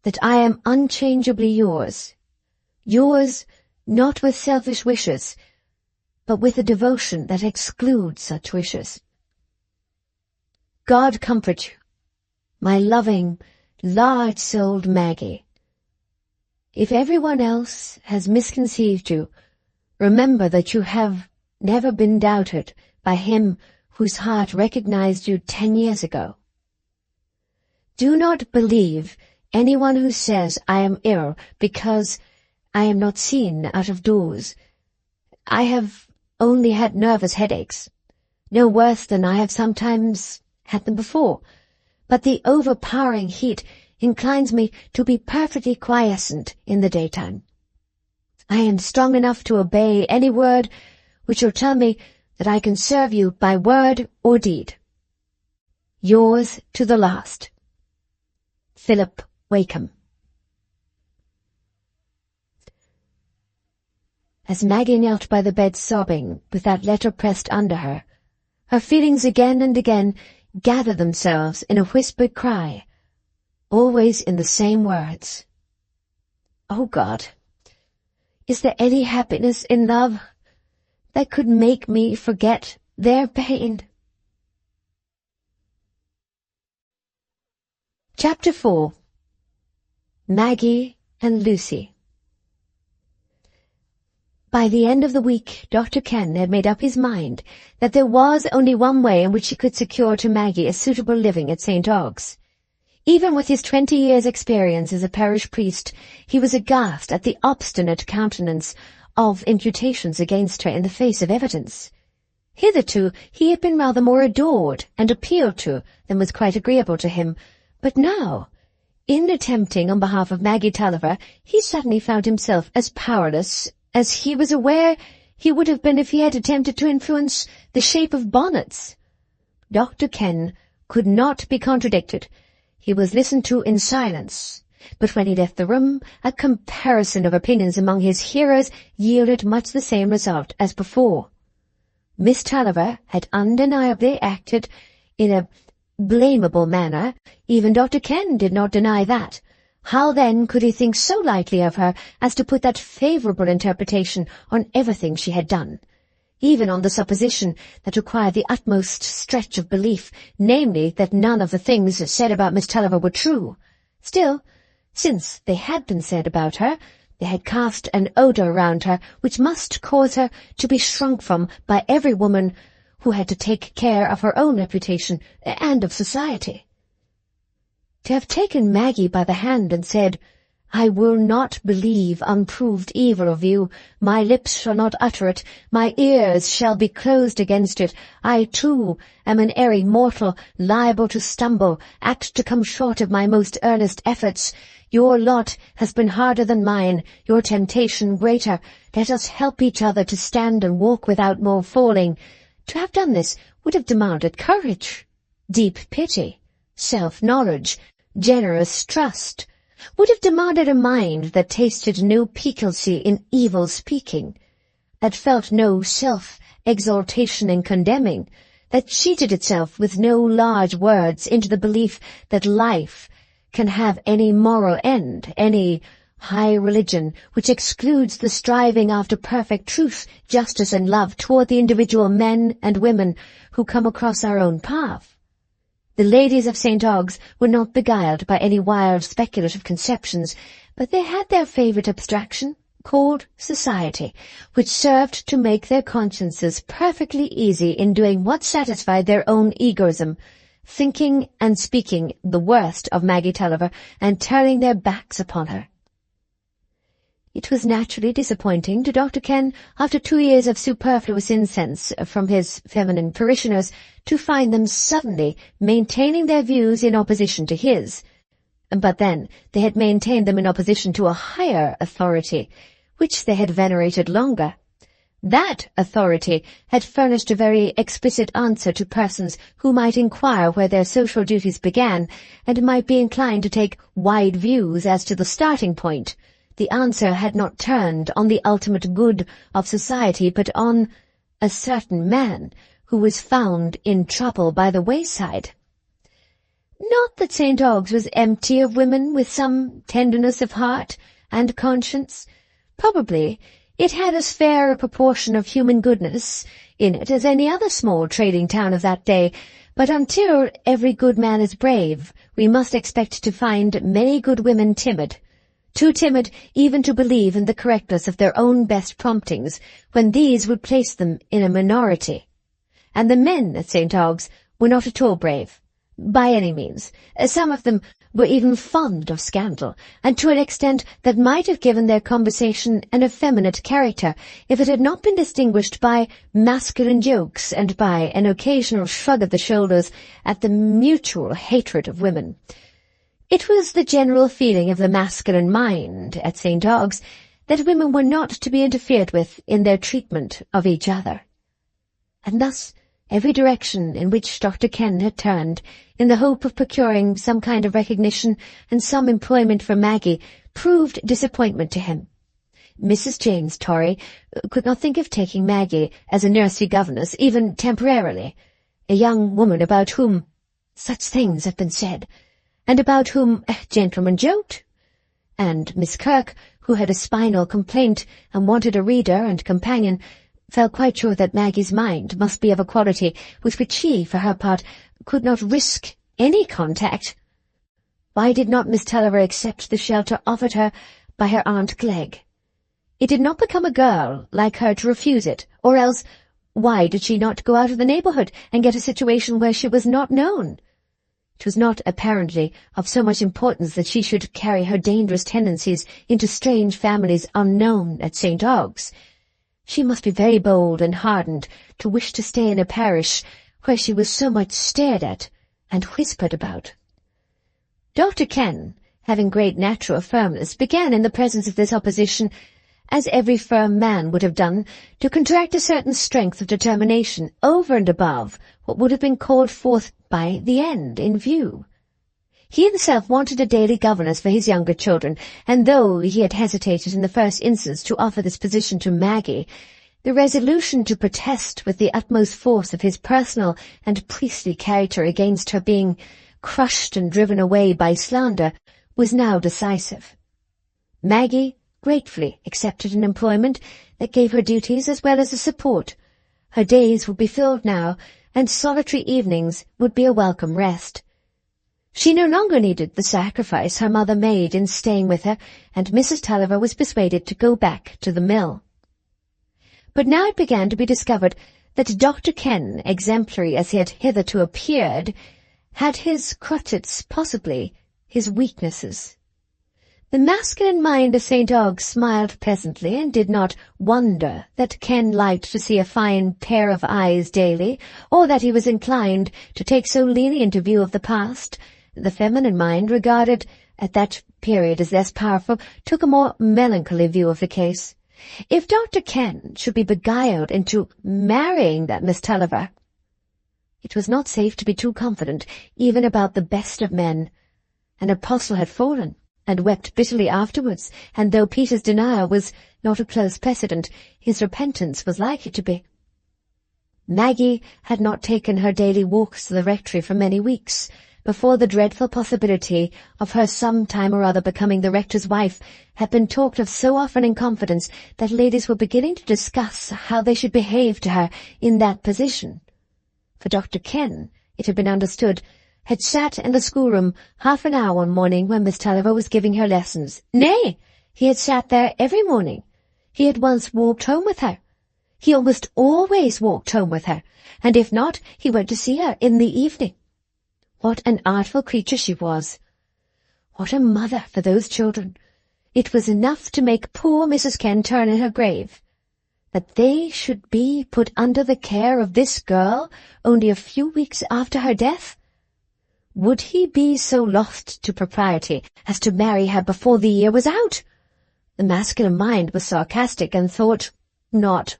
that I am unchangeably yours. Yours not with selfish wishes, but with a devotion that excludes such wishes. God comfort you, my loving, large-souled Maggie. If everyone else has misconceived you, remember that you have never been doubted by him whose heart recognized you 10 years ago. Do not believe anyone who says I am ill because I am not seen out of doors. I have only had nervous headaches, no worse than I have sometimes had them before, but the overpowering heat inclines me to be perfectly quiescent in the daytime. I am strong enough to obey any word which will tell me that I can serve you by word or deed. Yours to the last, Philip Wakeham. As Maggie knelt by the bed sobbing, with that letter pressed under her, her feelings again and again gathered themselves in a whispered cry, always in the same words. Oh God, is there any happiness in love that could make me forget their pain? Chapter 4. Maggie and Lucy. By the end of the week, Dr. Ken had made up his mind that there was only one way in which he could secure to Maggie a suitable living at St. Ogg's. Even with his 20 years' experience as a parish priest, he was aghast at the obstinate countenance of imputations against her in the face of evidence. Hitherto he had been rather more adored and appealed to than was quite agreeable to him, but now, in attempting on behalf of Maggie Tulliver, he suddenly found himself as powerless as he was aware he would have been if he had attempted to influence the shape of bonnets. Dr. Ken could not be contradicted. He was listened to in silence, but when he left the room, a comparison of opinions among his hearers yielded much the same result as before. Miss Tulliver had undeniably acted in a blamable manner. Even Dr. Ken did not deny that. How then could he think so lightly of her as to put that favourable interpretation on everything she had done, even on the supposition that required the utmost stretch of belief, namely that none of the things said about Miss Tulliver were true? Still, since they had been said about her, they had cast an odour round her which must cause her to be shrunk from by every woman who had to take care of her own reputation and of society. To have taken Maggie by the hand and said, I will not believe unproved evil of you, my lips shall not utter it, my ears shall be closed against it, I too am an erring mortal, liable to stumble, apt to come short of my most earnest efforts. Your lot has been harder than mine, your temptation greater. Let us help each other to stand and walk without more falling. To have done this would have demanded courage, deep pity, self-knowledge, generous trust, would have demanded a mind that tasted no piquancy in evil speaking, that felt no self-exaltation in condemning, that cheated itself with no large words into the belief that life can have any moral end, any high religion which excludes the striving after perfect truth, justice, and love toward the individual men and women who come across our own path. The ladies of St. Ogg's were not beguiled by any wild speculative conceptions, but they had their favourite abstraction, called society, which served to make their consciences perfectly easy in doing what satisfied their own egoism, thinking and speaking the worst of Maggie Tulliver and turning their backs upon her. It was naturally disappointing to Dr. Ken, after 2 years of superfluous incense from his feminine parishioners, to find them suddenly maintaining their views in opposition to his. But then they had maintained them in opposition to a higher authority, which they had venerated longer. That authority had furnished a very explicit answer to persons who might inquire where their social duties began, and might be inclined to take wide views as to the starting point. The answer had not turned on the ultimate good of society, but on a certain man who was found in trouble by the wayside. Not that St. Ogg's was empty of women with some tenderness of heart and conscience. Probably it had as fair a proportion of human goodness in it as any other small trading town of that day, but until every good man is brave, we must expect to find many good women timid, too timid even to believe in the correctness of their own best promptings, when these would place them in a minority. And the men at St. Ogg's were not at all brave, by any means. Some of them were even fond of scandal, and to an extent that might have given their conversation an effeminate character if it had not been distinguished by masculine jokes and by an occasional shrug of the shoulders at the mutual hatred of women. It was the general feeling of the masculine mind at St. Ogg's that women were not to be interfered with in their treatment of each other. And thus every direction in which Dr. Ken had turned, in the hope of procuring some kind of recognition and some employment for Maggie, proved disappointment to him. Mrs. James Torrey could not think of taking Maggie as a nursery governess, even temporarily, a young woman about whom such things have been said, and about whom gentlemen joked. And Miss Kirk, who had a spinal complaint and wanted a reader and companion, felt quite sure that Maggie's mind must be of a quality with which she, for her part, could not risk any contact. Why did not Miss Tulliver accept the shelter offered her by her Aunt Glegg? It did not become a girl like her to refuse it, or else why did she not go out of the neighbourhood and get a situation where she was not known? It was not apparently of so much importance that she should carry her dangerous tendencies into strange families unknown at St. Ogg's. She must be very bold and hardened to wish to stay in a parish where she was so much stared at and whispered about. Dr. Ken, having great natural firmness, began in the presence of this opposition, as every firm man would have done, to contract a certain strength of determination over and above what would have been called forth by the end in view. He himself wanted a daily governess for his younger children, and though he had hesitated in the first instance to offer this position to Maggie, the resolution to protest with the utmost force of his personal and priestly character against her being crushed and driven away by slander was now decisive. Maggie gratefully accepted an employment that gave her duties as well as a support. Her days would be filled now, and solitary evenings would be a welcome rest. She no longer needed the sacrifice her mother made in staying with her, and Mrs. Tulliver was persuaded to go back to the mill. But now it began to be discovered that Dr. Ken, exemplary as he had hitherto appeared, had his crotchets, possibly his weaknesses. The masculine mind of St. Ogg's smiled pleasantly, and did not wonder that Ken liked to see a fine pair of eyes daily, or that he was inclined to take so lenient a view of the past. The feminine mind, regarded at that period as less powerful, took a more melancholy view of the case. If Dr. Ken should be beguiled into marrying that Miss Tulliver, It was not safe to be too confident, even about the best of men. An apostle had fallen, and wept bitterly afterwards, and though Peter's denial was not a close precedent, his repentance was likely to be. Maggie had not taken her daily walks to the rectory for many weeks, before the dreadful possibility of her some time or other becoming the rector's wife had been talked of so often in confidence that ladies were beginning to discuss how they should behave to her in that position. For Dr. Ken, it had been understood, had sat in the schoolroom half an hour one morning when Miss Tulliver was giving her lessons. Nay, he had sat there every morning. He had once walked home with her. He almost always walked home with her, and if not, he went to see her in the evening. What an artful creature she was! What a mother for those children! It was enough to make poor Mrs. Ken turn in her grave. That they should be put under the care of this girl only a few weeks after her death? Would he be so lost to propriety as to marry her before the year was out? The masculine mind was sarcastic and thought not.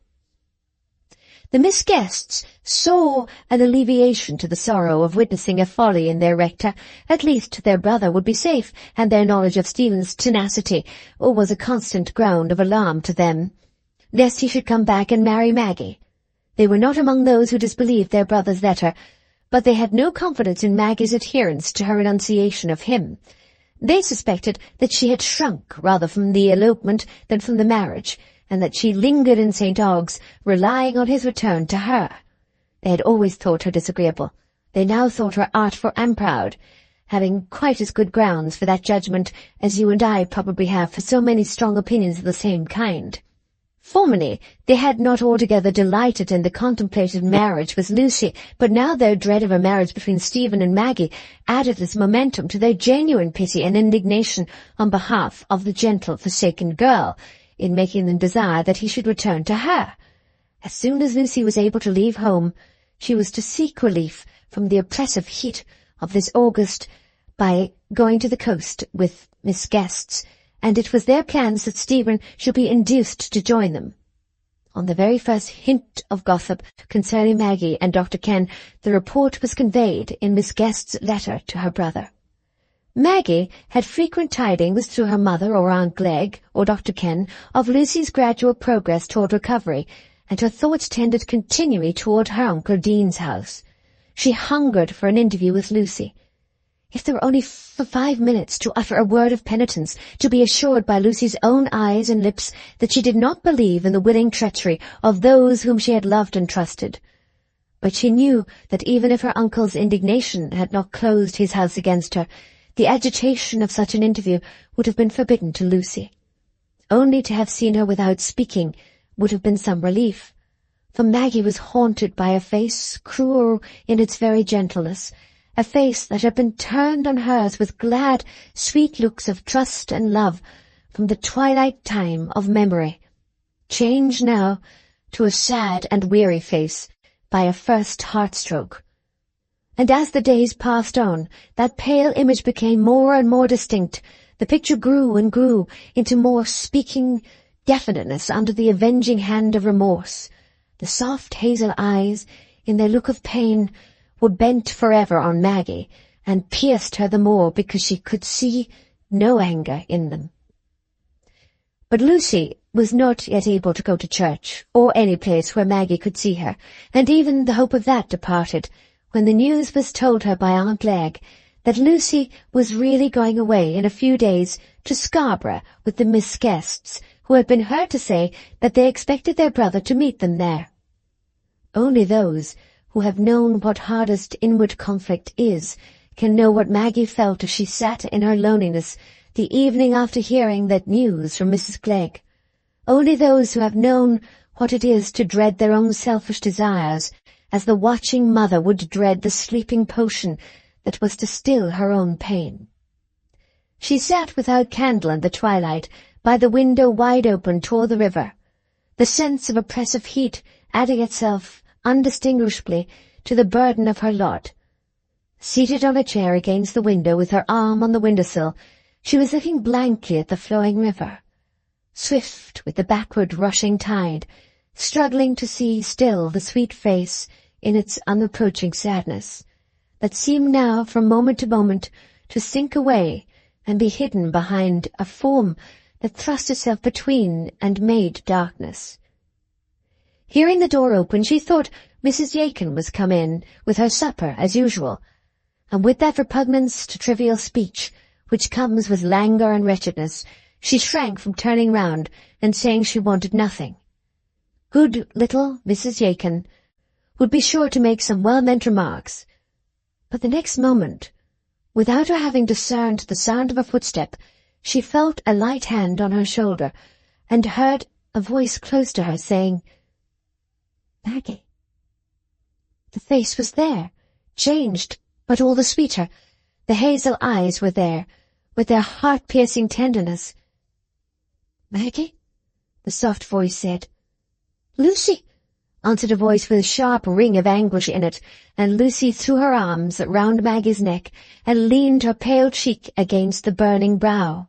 The Miss Guests saw an alleviation to the sorrow of witnessing a folly in their rector. At least their brother would be safe, and their knowledge of Stephen's tenacity was a constant ground of alarm to them, lest he should come back and marry Maggie. They were not among those who disbelieved their brother's letter, but they had no confidence in Maggie's adherence to her renunciation of him. They suspected that she had shrunk rather from the elopement than from the marriage, and that she lingered in St. Ogg's, relying on his return to her. They had always thought her disagreeable. They now thought her artful and proud, having quite as good grounds for that judgment as you and I probably have for so many strong opinions of the same kind. Formerly, they had not altogether delighted in the contemplated marriage with Lucy, but now their dread of a marriage between Stephen and Maggie added this momentum to their genuine pity and indignation on behalf of the gentle, forsaken girl, in making them desire that he should return to her. As soon as Lucy was able to leave home, she was to seek relief from the oppressive heat of this August by going to the coast with Miss Guests, and it was their plans that Stephen should be induced to join them. On the very first hint of gossip concerning Maggie and Dr. Ken, the report was conveyed in Miss Guest's letter to her brother. Maggie had frequent tidings through her mother or Aunt Glegg or Dr. Ken of Lucy's gradual progress toward recovery, and her thoughts tended continually toward her Uncle Dean's house. She hungered for an interview with Lucy. If there were only for 5 minutes to utter a word of penitence, to be assured by Lucy's own eyes and lips that she did not believe in the willing treachery of those whom she had loved and trusted. But she knew that even if her uncle's indignation had not closed his house against her, the agitation of such an interview would have been forbidden to Lucy. Only to have seen her without speaking would have been some relief, for Maggie was haunted by a face cruel in its very gentleness, a face that had been turned on hers with glad, sweet looks of trust and love from the twilight time of memory, changed now to a sad and weary face by a first heart-stroke. And as the days passed on, that pale image became more and more distinct. The picture grew and grew into more speaking definiteness under the avenging hand of remorse. The soft hazel eyes, in their look of pain, were bent forever on Maggie, and pierced her the more because she could see no anger in them. But Lucy was not yet able to go to church, or any place where Maggie could see her, and even the hope of that departed, when the news was told her by Aunt Glegg that Lucy was really going away in a few days to Scarborough with the Miss Guests, who had been heard to say that they expected their brother to meet them there. Only those who have known what hardest inward conflict is can know what Maggie felt as she sat in her loneliness the evening after hearing that news from Mrs. Glegg. Only those who have known what it is to dread their own selfish desires, as the watching mother would dread the sleeping potion that was to still her own pain. She sat without candle in the twilight, by the window wide open toward the river, the sense of oppressive heat adding itself undistinguishably to the burden of her lot. Seated on a chair against the window with her arm on the windowsill, she was looking blankly at the flowing river, swift with the backward rushing tide, struggling to see still the sweet face in its unapproaching sadness, that seemed now from moment to moment to sink away and be hidden behind a form that thrust itself between and made darkness. Hearing the door open, she thought Mrs. Yacon was come in with her supper as usual, and with that repugnance to trivial speech which comes with languor and wretchedness, she shrank from turning round and saying she wanted nothing. Good little Mrs. Yacon would be sure to make some well-meant remarks, but the next moment, without her having discerned the sound of a footstep, she felt a light hand on her shoulder, and heard a voice close to her saying, "Maggie." The face was there, changed, but all the sweeter. The hazel eyes were there, with their heart-piercing tenderness. "Maggie?" the soft voice said. "Lucy," answered a voice with a sharp ring of anguish in it, and Lucy threw her arms round Maggie's neck and leaned her pale cheek against the burning brow.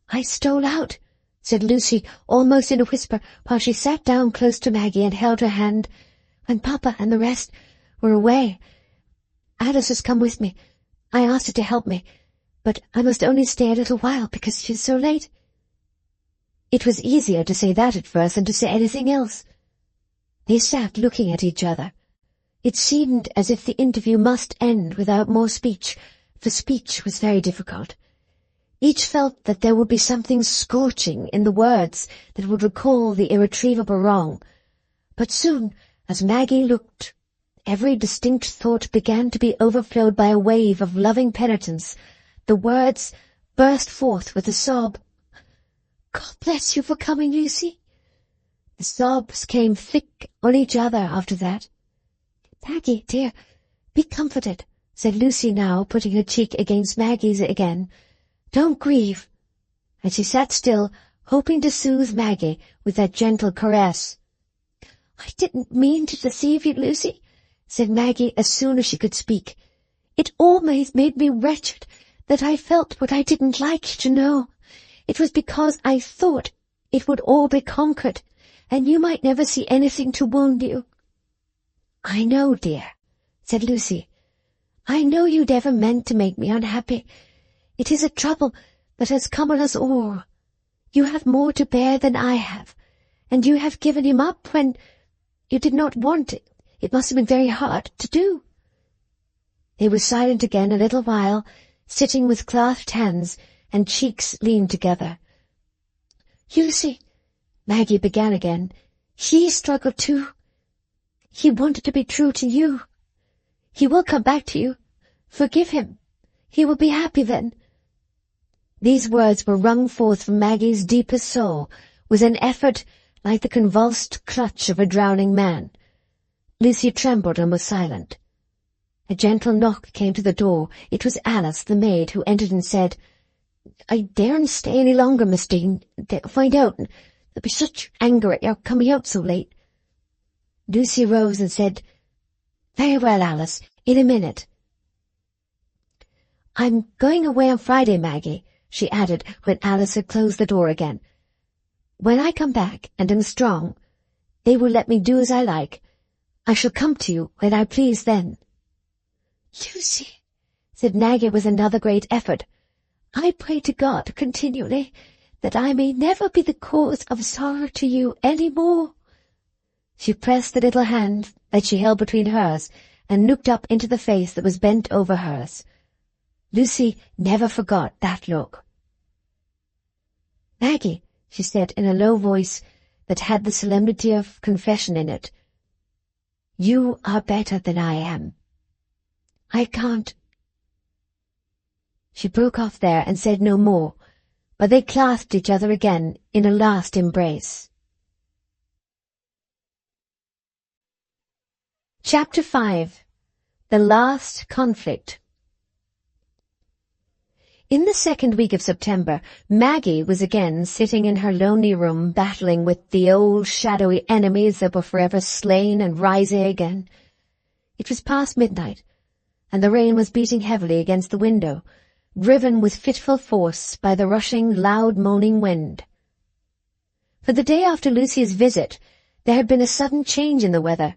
"I stole out," said Lucy, almost in a whisper, while she sat down close to Maggie and held her hand, "when Papa and the rest were away. Alice has come with me. I asked her to help me, but I must only stay a little while because she's so late." It was easier to say that at first than to say anything else. They sat looking at each other. It seemed as if the interview must end without more speech, for speech was very difficult. Each felt that there would be something scorching in the words that would recall the irretrievable wrong. But soon, as Maggie looked, every distinct thought began to be overflowed by a wave of loving penitence. The words burst forth with a sob. "God bless you for coming, Lucy." The sobs came thick on each other after that. "Maggie, dear, be comforted," said Lucy now, putting her cheek against Maggie's again. "Don't grieve." And she sat still, hoping to soothe Maggie with that gentle caress. "I didn't mean to deceive you, Lucy," said Maggie as soon as she could speak. "It always made me wretched that I felt what I didn't like you to know. It was because I thought it would all be conquered, and you might never see anything to wound you." "I know, dear," said Lucy. "I know you never meant to make me unhappy. It is a trouble that has come on us all. You have more to bear than I have, and you have given him up when you did not want it. It must have been very hard to do." They were silent again a little while, sitting with clasped hands and cheeks leaned together. "Lucy," Maggie began again, "he struggled too. He wanted to be true to you. He will come back to you. Forgive him. He will be happy then." These words were wrung forth from Maggie's deepest soul, with an effort like the convulsed clutch of a drowning man. Lucy trembled and was silent. A gentle knock came to the door. It was Alice, the maid, who entered and said, "I daren't stay any longer, Miss Dean. They'll find out, and there'll be such anger at your coming out so late." Lucy rose and said, "Very well, Alice, in a minute." "I'm going away on Friday, Maggie," she added when Alice had closed the door again. "When I come back and am strong, they will let me do as I like. I shall come to you when I please then." "Lucy," said Maggie with another great effort, "I pray to God continually that I may never be the cause of sorrow to you any more." She pressed the little hand that she held between hers and looked up into the face that was bent over hers. Lucy never forgot that look. "Maggie," she said in a low voice that had the solemnity of confession in it, "you are better than I am. I can't—" She broke off there and said no more, but they clasped each other again in a last embrace. Chapter 5. The Last Conflict. In the second week of September, Maggie was again sitting in her lonely room battling with the old shadowy enemies that were forever slain and rising again. It was past midnight, and the rain was beating heavily against the window, driven with fitful force by the rushing, loud moaning wind. For the day after Lucy's visit, there had been a sudden change in the weather.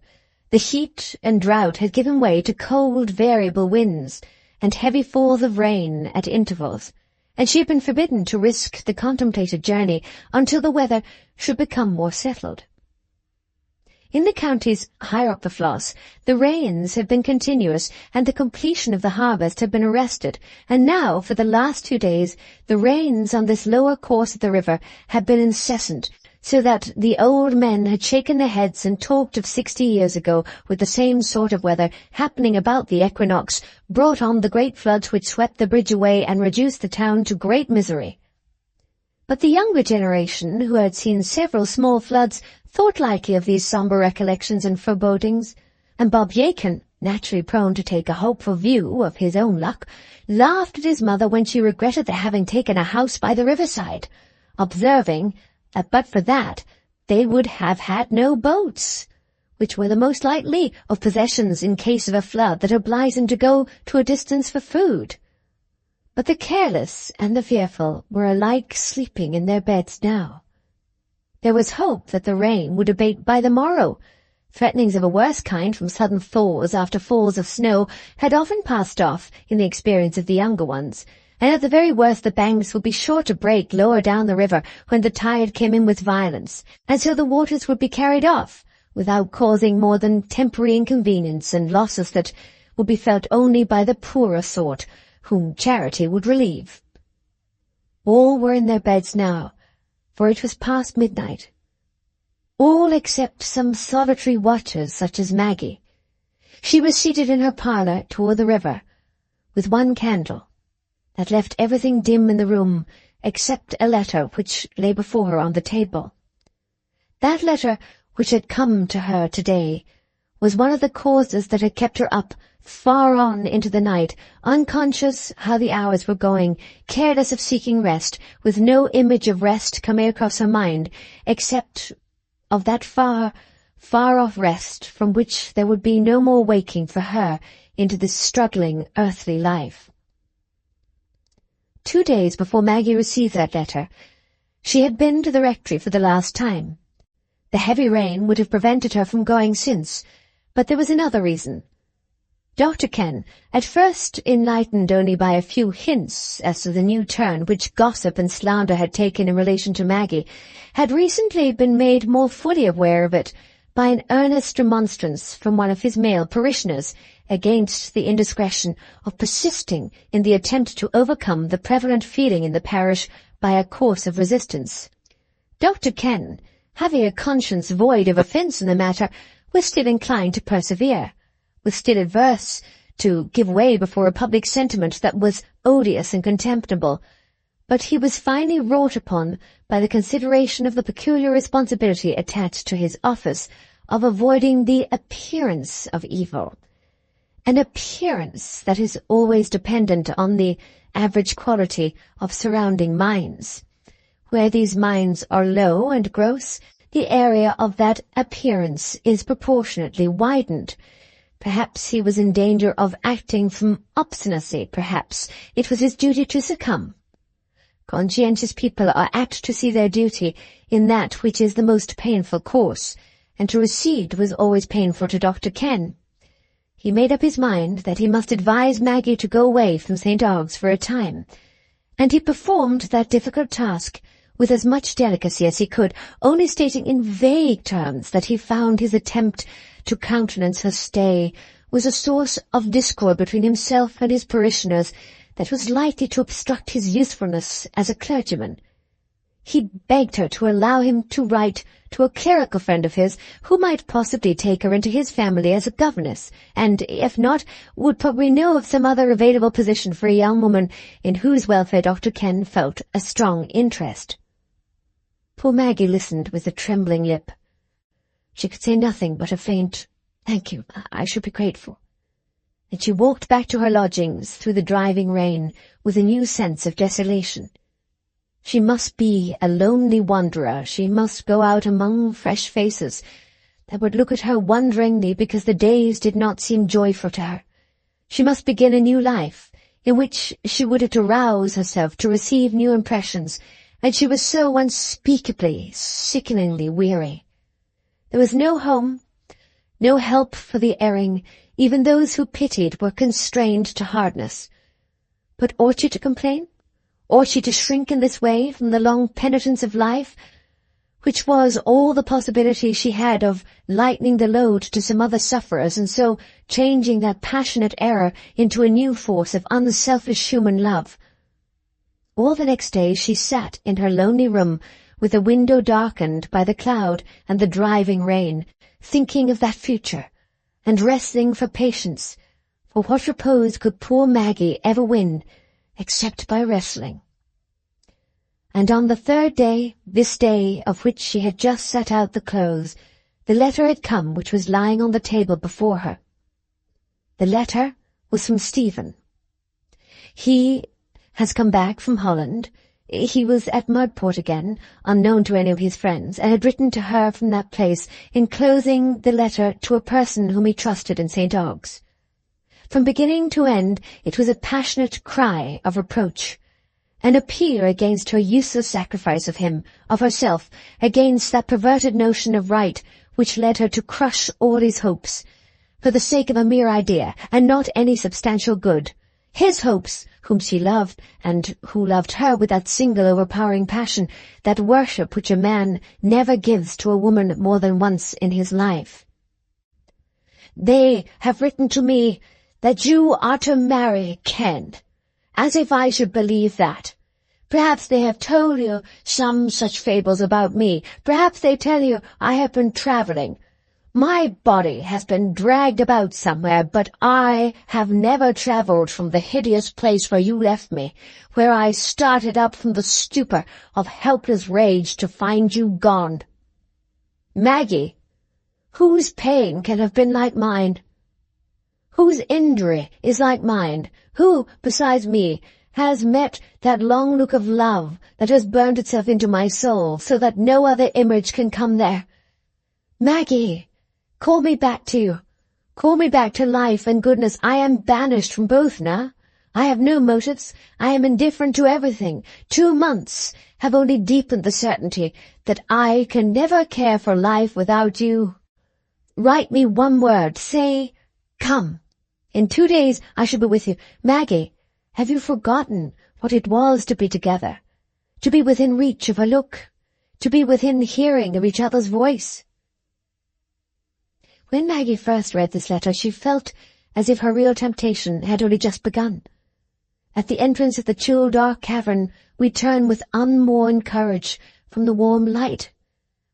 The heat and drought had given way to cold, variable winds and heavy falls of rain at intervals, and she had been forbidden to risk the contemplated journey until the weather should become more settled. In the counties higher up the Floss, the rains had been continuous, and the completion of the harvest had been arrested, and now, for the last 2 days, the rains on this lower course of the river had been incessant, so that the old men had shaken their heads and talked of 60 years ago, with the same sort of weather happening about the equinox, brought on the great floods which swept the bridge away and reduced the town to great misery. But the younger generation, who had seen several small floods, thought lightly of these sombre recollections and forebodings, and Bob Yacon, naturally prone to take a hopeful view of his own luck, laughed at his mother when she regretted their having taken a house by the riverside, observing that but for that they would have had no boats, which were the most likely of possessions in case of a flood that obliged them to go to a distance for food. But the careless and the fearful were alike sleeping in their beds now. There was hope that the rain would abate by the morrow. Threatenings of a worse kind from sudden thaws after falls of snow had often passed off in the experience of the younger ones, and at the very worst the banks would be sure to break lower down the river when the tide came in with violence, and so the waters would be carried off, without causing more than temporary inconvenience and losses that would be felt only by the poorer sort, whom charity would relieve. All were in their beds now, for it was past midnight. All except some solitary watchers such as Maggie. She was seated in her parlour toward the river, with one candle, that left everything dim in the room except a letter which lay before her on the table. That letter which had come to her today was one of the causes that had kept her up far on into the night, unconscious how the hours were going, careless of seeking rest, with no image of rest coming across her mind, except of that far, far-off rest from which there would be no more waking for her into this struggling earthly life. 2 days before Maggie received that letter, she had been to the rectory for the last time. The heavy rain would have prevented her from going since, but there was another reason. Dr. Ken, at first enlightened only by a few hints as to the new turn which gossip and slander had taken in relation to Maggie, had recently been made more fully aware of it by an earnest remonstrance from one of his male parishioners against the indiscretion of persisting in the attempt to overcome the prevalent feeling in the parish by a course of resistance. Dr. Ken, having a conscience void of offence in the matter, was still inclined to persevere, was still averse to give way before a public sentiment that was odious and contemptible, but he was finally wrought upon by the consideration of the peculiar responsibility attached to his office of avoiding the appearance of evil, an appearance that is always dependent on the average quality of surrounding minds. Where these minds are low and gross, the area of that appearance is proportionately widened. Perhaps he was in danger of acting from obstinacy, perhaps it was his duty to succumb. Conscientious people are apt to see their duty in that which is the most painful course, and to recede was always painful to Dr. Ken. He made up his mind that he must advise Maggie to go away from St. Ogg's for a time, and he performed that difficult task with as much delicacy as he could, only stating in vague terms that he found his attempt to countenance her stay was a source of discord between himself and his parishioners that was likely to obstruct his usefulness as a clergyman. He begged her to allow him to write to a clerical friend of his who might possibly take her into his family as a governess, and, if not, would probably know of some other available position for a young woman in whose welfare Dr. Ken felt a strong interest. Poor Maggie listened with a trembling lip. She could say nothing but a faint, "Thank you, I should be grateful." And she walked back to her lodgings through the driving rain with a new sense of desolation. She must be a lonely wanderer. She must go out among fresh faces that would look at her wonderingly because the days did not seem joyful to her. She must begin a new life, in which she would have to rouse herself to receive new impressions, and she was so unspeakably, sickeningly weary. There was no home, no help for the erring. Even those who pitied were constrained to hardness. But ought she to complain? Ought she to shrink in this way from the long penitence of life, which was all the possibility she had of lightening the load to some other sufferers, and so changing that passionate error into a new force of unselfish human love? All the next day she sat in her lonely room, with the window darkened by the cloud and the driving rain, thinking of that future, and wrestling for patience, for what repose could poor Maggie ever win, except by wrestling? And on the third day, this day of which she had just set out the clothes, the letter had come which was lying on the table before her. The letter was from Stephen. He has come back from Holland. He was at Mudport again, unknown to any of his friends, and had written to her from that place, enclosing the letter to a person whom he trusted in St. Ogg's. From beginning to end it was a passionate cry of reproach, an appeal against her useless sacrifice of him, of herself, against that perverted notion of right which led her to crush all his hopes, for the sake of a mere idea, and not any substantial good. His hopes, whom she loved, and who loved her with that single overpowering passion, that worship which a man never gives to a woman more than once in his life. "They have written to me that you are to marry Ken. As if I should believe that. Perhaps they have told you some such fables about me. Perhaps they tell you I have been travelling. My body has been dragged about somewhere, but I have never travelled from the hideous place where you left me, where I started up from the stupor of helpless rage to find you gone. Maggie, whose pain can have been like mine? Whose injury is like mine? Who, besides me, has met that long look of love that has burned itself into my soul, so that no other image can come there? Maggie, call me back to you. Call me back to life and goodness. I am banished from both now. I have no motives. I am indifferent to everything. 2 months have only deepened the certainty that I can never care for life without you. Write me one word. Say, come. In 2 days I shall be with you. Maggie, have you forgotten what it was to be together? To be within reach of a look? To be within hearing of each other's voice? When Maggie first read this letter, she felt as if her real temptation had only just begun. At the entrance of the chill dark cavern, we turn with unworn courage from the warm light.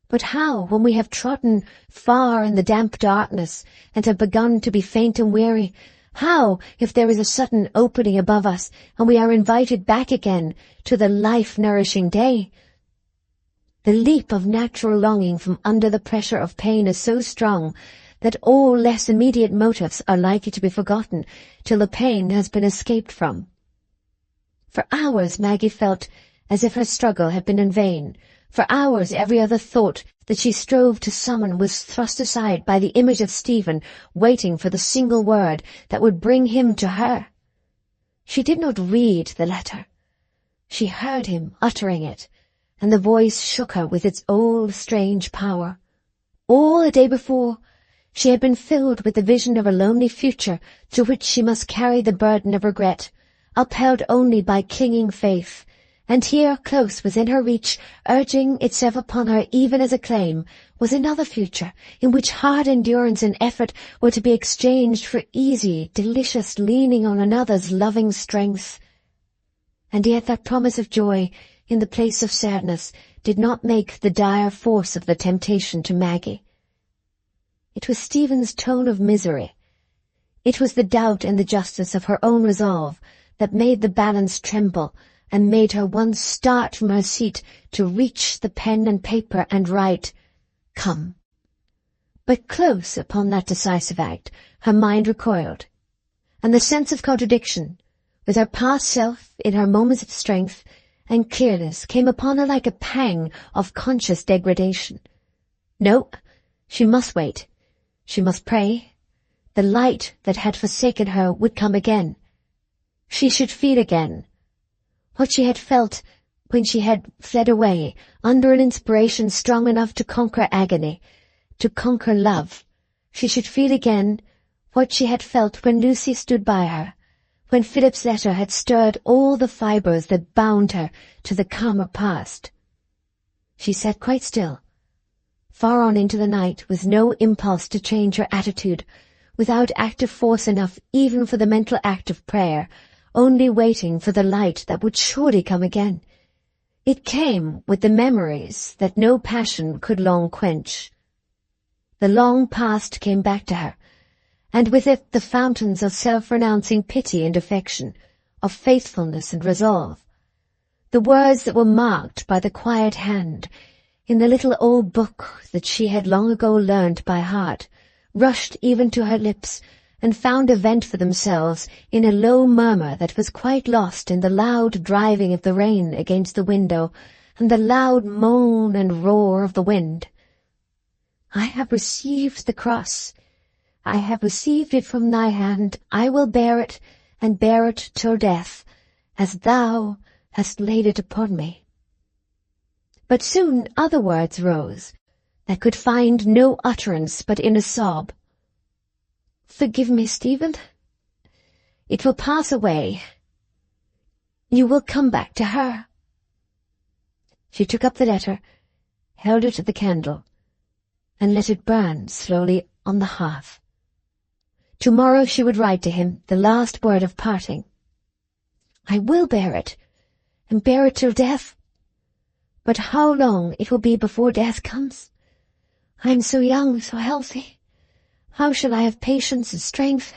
But how, when we have trodden far in the damp darkness, and have begun to be faint and weary? How, if there is a sudden opening above us, and we are invited back again to the life-nourishing day? The leap of natural longing from under the pressure of pain is so strong that all less immediate motives are likely to be forgotten till the pain has been escaped from. For hours Maggie felt as if her struggle had been in vain. For hours every other thought that she strove to summon was thrust aside by the image of Stephen waiting for the single word that would bring him to her. She did not read the letter. She heard him uttering it, and the voice shook her with its old strange power. All the day before, she had been filled with the vision of a lonely future to which she must carry the burden of regret, upheld only by clinging faith. And here, close within her reach, urging itself upon her even as a claim, was another future, in which hard endurance and effort were to be exchanged for easy, delicious leaning on another's loving strength. And yet that promise of joy, in the place of sadness, did not make the dire force of the temptation to Maggie. It was Stephen's tone of misery. It was the doubt and the justice of her own resolve that made the balance tremble, and made her once start from her seat to reach the pen and paper and write, "Come." But close upon that decisive act, her mind recoiled, and the sense of contradiction, with her past self in her moments of strength and clearness, came upon her like a pang of conscious degradation. No, she must wait. She must pray. The light that had forsaken her would come again. She should feel again what she had felt when she had fled away under an inspiration strong enough to conquer agony, to conquer love, she should feel again what she had felt when Lucy stood by her, when Philip's letter had stirred all the fibres that bound her to the calmer past. She sat quite still, far on into the night, with no impulse to change her attitude, without active force enough even for the mental act of prayer, only waiting for the light that would surely come again. It came with the memories that no passion could long quench. The long past came back to her, and with it the fountains of self-renouncing pity and affection, of faithfulness and resolve. The words that were marked by the quiet hand in the little old book that she had long ago learned by heart, rushed even to her lips, and found a vent for themselves in a low murmur that was quite lost in the loud driving of the rain against the window and the loud moan and roar of the wind. I have received the cross. I have received it from thy hand. I will bear it, and bear it till death, as thou hast laid it upon me. But soon other words rose, that could find no utterance but in a sob. Forgive me, Stephen. It will pass away. You will come back to her. She took up the letter, held it to the candle, and let it burn slowly on the hearth. Tomorrow she would write to him the last word of parting. I will bear it, and bear it till death. But how long it will be before death comes? I am so young, so healthy. How shall I have patience and strength?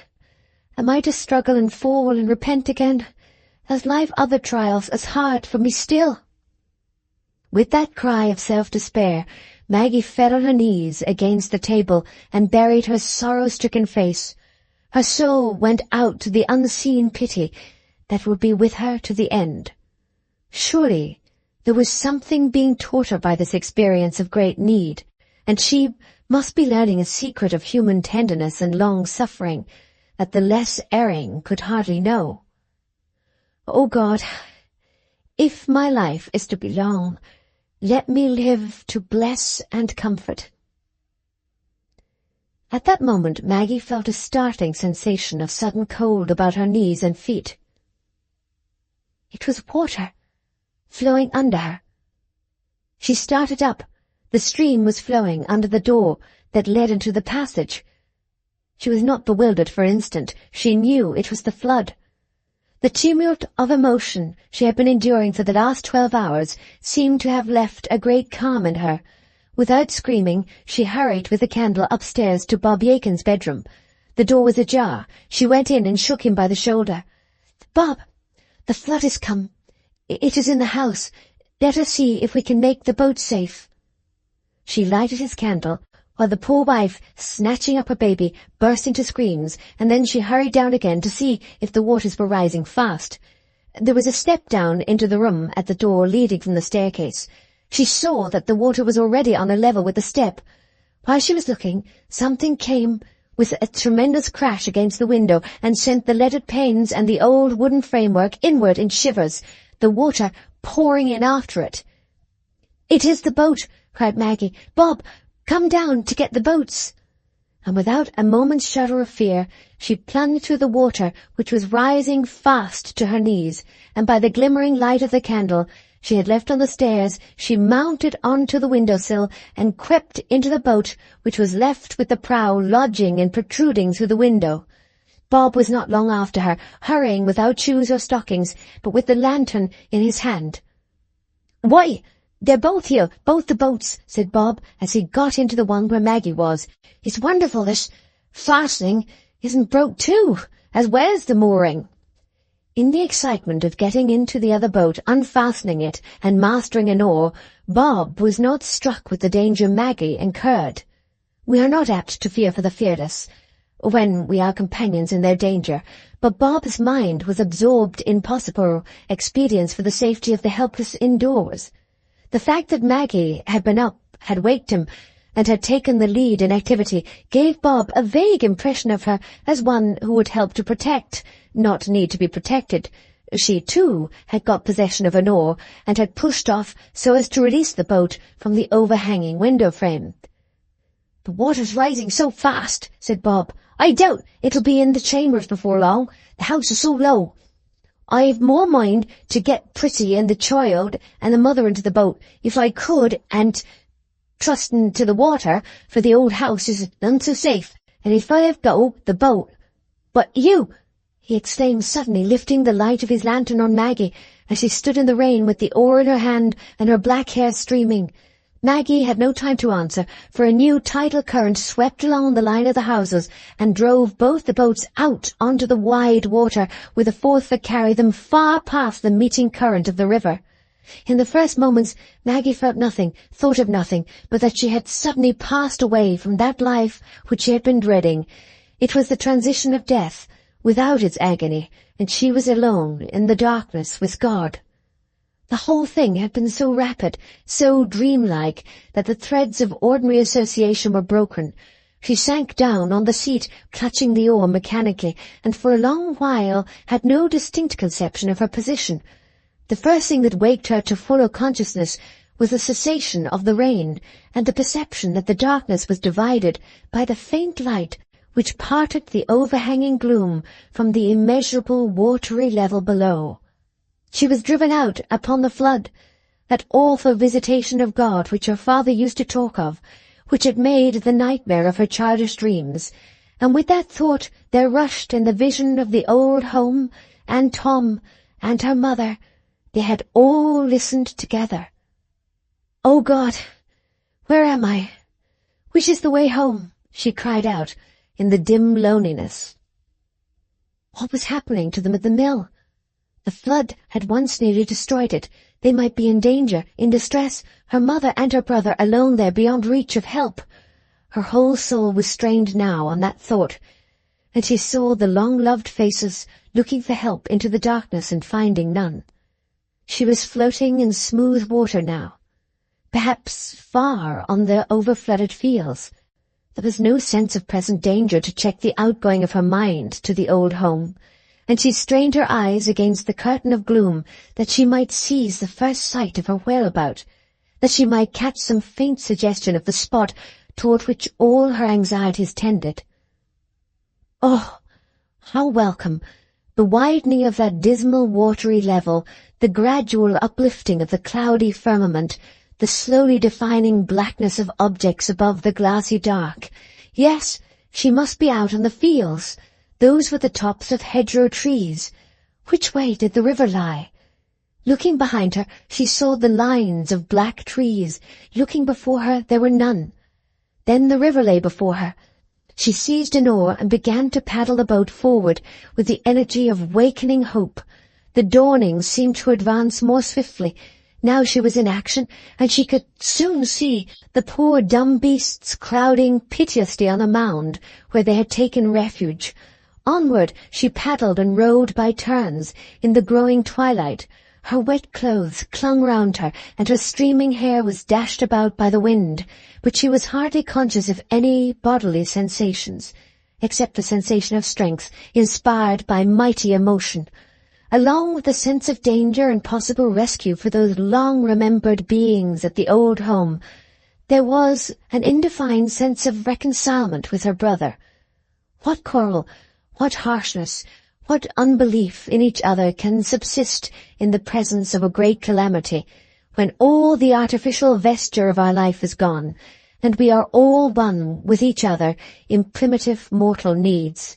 Am I to struggle and fall and repent again? Has life other trials as hard for me still? With that cry of self-despair, Maggie fell on her knees against the table and buried her sorrow-stricken face. Her soul went out to the unseen pity that would be with her to the end. Surely there was something being taught her by this experience of great need, and she must be learning a secret of human tenderness and long-suffering that the less erring could hardly know. O God, if my life is to be long, let me live to bless and comfort. At that moment Maggie felt a startling sensation of sudden cold about her knees and feet. It was water, flowing under her. She started up. The stream was flowing under the door that led into the passage. She was not bewildered for an instant. She knew it was the flood. The tumult of emotion she had been enduring for the last 12 hours seemed to have left a great calm in her. Without screaming, she hurried with the candle upstairs to Bob Yakin's bedroom. The door was ajar. She went in and shook him by the shoulder. "Bob, the flood has come. It is in the house. Let us see if we can make the boat safe." She lighted his candle, while the poor wife, snatching up her baby, burst into screams, and then she hurried down again to see if the waters were rising fast. There was a step down into the room at the door leading from the staircase. She saw that the water was already on a level with the step. While she was looking, something came with a tremendous crash against the window and sent the leaded panes and the old wooden framework inward in shivers, the water pouring in after it. "It is the boat!" cried Maggie. "Bob, come down to get the boats." And without a moment's shudder of fear, she plunged through the water, which was rising fast to her knees, and by the glimmering light of the candle she had left on the stairs, she mounted on to the window-sill and crept into the boat, which was left with the prow lodging and protruding through the window. Bob was not long after her, hurrying without shoes or stockings, but with the lantern in his hand. "Why, they're both here, both the boats," said Bob, as he got into the one where Maggie was. "It's wonderful this fastening isn't broke too, as well as the mooring." In the excitement of getting into the other boat, unfastening it, and mastering an oar, Bob was not struck with the danger Maggie incurred. We are not apt to fear for the fearless when we are companions in their danger, but Bob's mind was absorbed in possible expedients for the safety of the helpless indoors. The fact that Maggie had been up, had waked him, and had taken the lead in activity gave Bob a vague impression of her as one who would help to protect, not need to be protected. She, too, had got possession of an oar, and had pushed off so as to release the boat from the overhanging window frame. "The water's rising so fast," said Bob. "I doubt it'll be in the chambers before long. The house is so low. I've more mind to get Prissy and the child and the mother into the boat, if I could, and trusting to the water, for the old house is none so safe, and if I've go the boat. But you," he exclaimed suddenly, lifting the light of his lantern on Maggie, as she stood in the rain with the oar in her hand and her black hair streaming. Maggie had no time to answer, for a new tidal current swept along the line of the houses and drove both the boats out onto the wide water with a force that carried them far past the meeting current of the river. In the first moments, Maggie felt nothing, thought of nothing, but that she had suddenly passed away from that life which she had been dreading. It was the transition of death, without its agony, and she was alone in the darkness with God. The whole thing had been so rapid, so dreamlike, that the threads of ordinary association were broken. She sank down on the seat, clutching the oar mechanically, and for a long while had no distinct conception of her position. The first thing that waked her to fuller consciousness was the cessation of the rain, and the perception that the darkness was divided by the faint light which parted the overhanging gloom from the immeasurable watery level below. She was driven out upon the flood, that awful visitation of God which her father used to talk of, which had made the nightmare of her childish dreams, and with that thought there rushed in the vision of the old home, and Tom, and her mother. They had all listened together. "Oh God, where am I? Which is the way home?" she cried out in the dim loneliness. What was happening to them at the mill? The flood had once nearly destroyed it. They might be in danger, in distress, her mother and her brother alone there beyond reach of help. Her whole soul was strained now on that thought, and she saw the long-loved faces looking for help into the darkness and finding none. She was floating in smooth water now, perhaps far on the over-flooded fields. There was no sense of present danger to check the outgoing of her mind to the old home, and she strained her eyes against the curtain of gloom that she might seize the first sight of her whereabout, that she might catch some faint suggestion of the spot toward which all her anxieties tended. Oh, how welcome! The widening of that dismal watery level, the gradual uplifting of the cloudy firmament, the slowly defining blackness of objects above the glassy dark. Yes, she must be out in the fields. Those were the tops of hedgerow trees. Which way did the river lie? Looking behind her, she saw the lines of black trees. Looking before her, there were none. Then the river lay before her. She seized an oar and began to paddle the boat forward with the energy of wakening hope. The dawning seemed to advance more swiftly. Now she was in action, and she could soon see the poor dumb beasts crowding piteously on a mound where they had taken refuge. Onward she paddled and rowed by turns in the growing twilight. Her wet clothes clung round her, and her streaming hair was dashed about by the wind, but she was hardly conscious of any bodily sensations, except the sensation of strength, inspired by mighty emotion. Along with the sense of danger and possible rescue for those long-remembered beings at the old home, there was an indefined sense of reconcilement with her brother. What quarrel, what harshness, what unbelief in each other can subsist in the presence of a great calamity, when all the artificial vesture of our life is gone, and we are all one with each other in primitive mortal needs?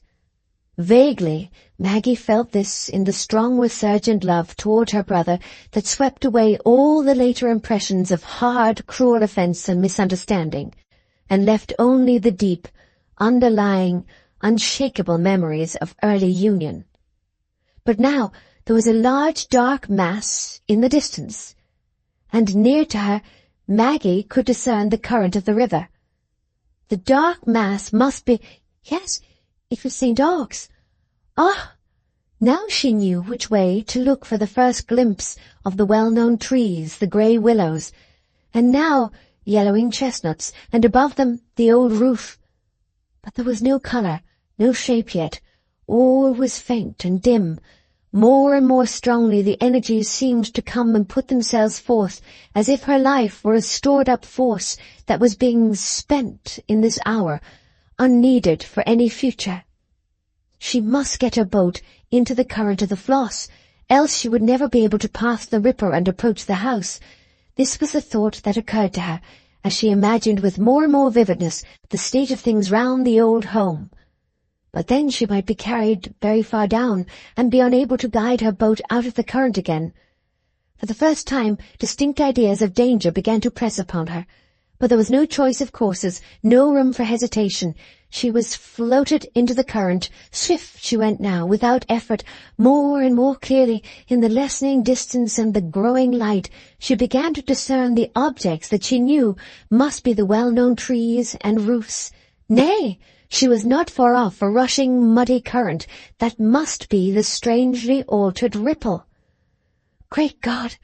Vaguely, Maggie felt this in the strong resurgent love toward her brother that swept away all the later impressions of hard, cruel offence and misunderstanding, and left only the deep, underlying, unshakable memories of early union. But now there was a large dark mass in the distance, and near to her Maggie could discern the current of the river. The dark mass must be— yes, it was St. Aug's. Ah! Now she knew which way to look for the first glimpse of the well-known trees, the grey willows, and now yellowing chestnuts, and above them the old roof. But there was no colour, no shape yet. All was faint and dim, More and more strongly the energies seemed to come and put themselves forth, as if her life were a stored-up force that was being spent in this hour, unneeded for any future. She must get her boat into the current of the Floss, else she would never be able to pass the ripper and approach the house. This was the thought that occurred to her, as she imagined with more and more vividness the state of things round the old home. But then she might be carried very far down, and be unable to guide her boat out of the current again. For the first time, distinct ideas of danger began to press upon her. But there was no choice of courses, no room for hesitation. She was floated into the current. Swift she went now, without effort, more and more clearly. In the lessening distance and the growing light, she began to discern the objects that she knew must be the well-known trees and roofs. Nay, she was not far off a rushing, muddy current that must be the strangely altered ripple. Great God!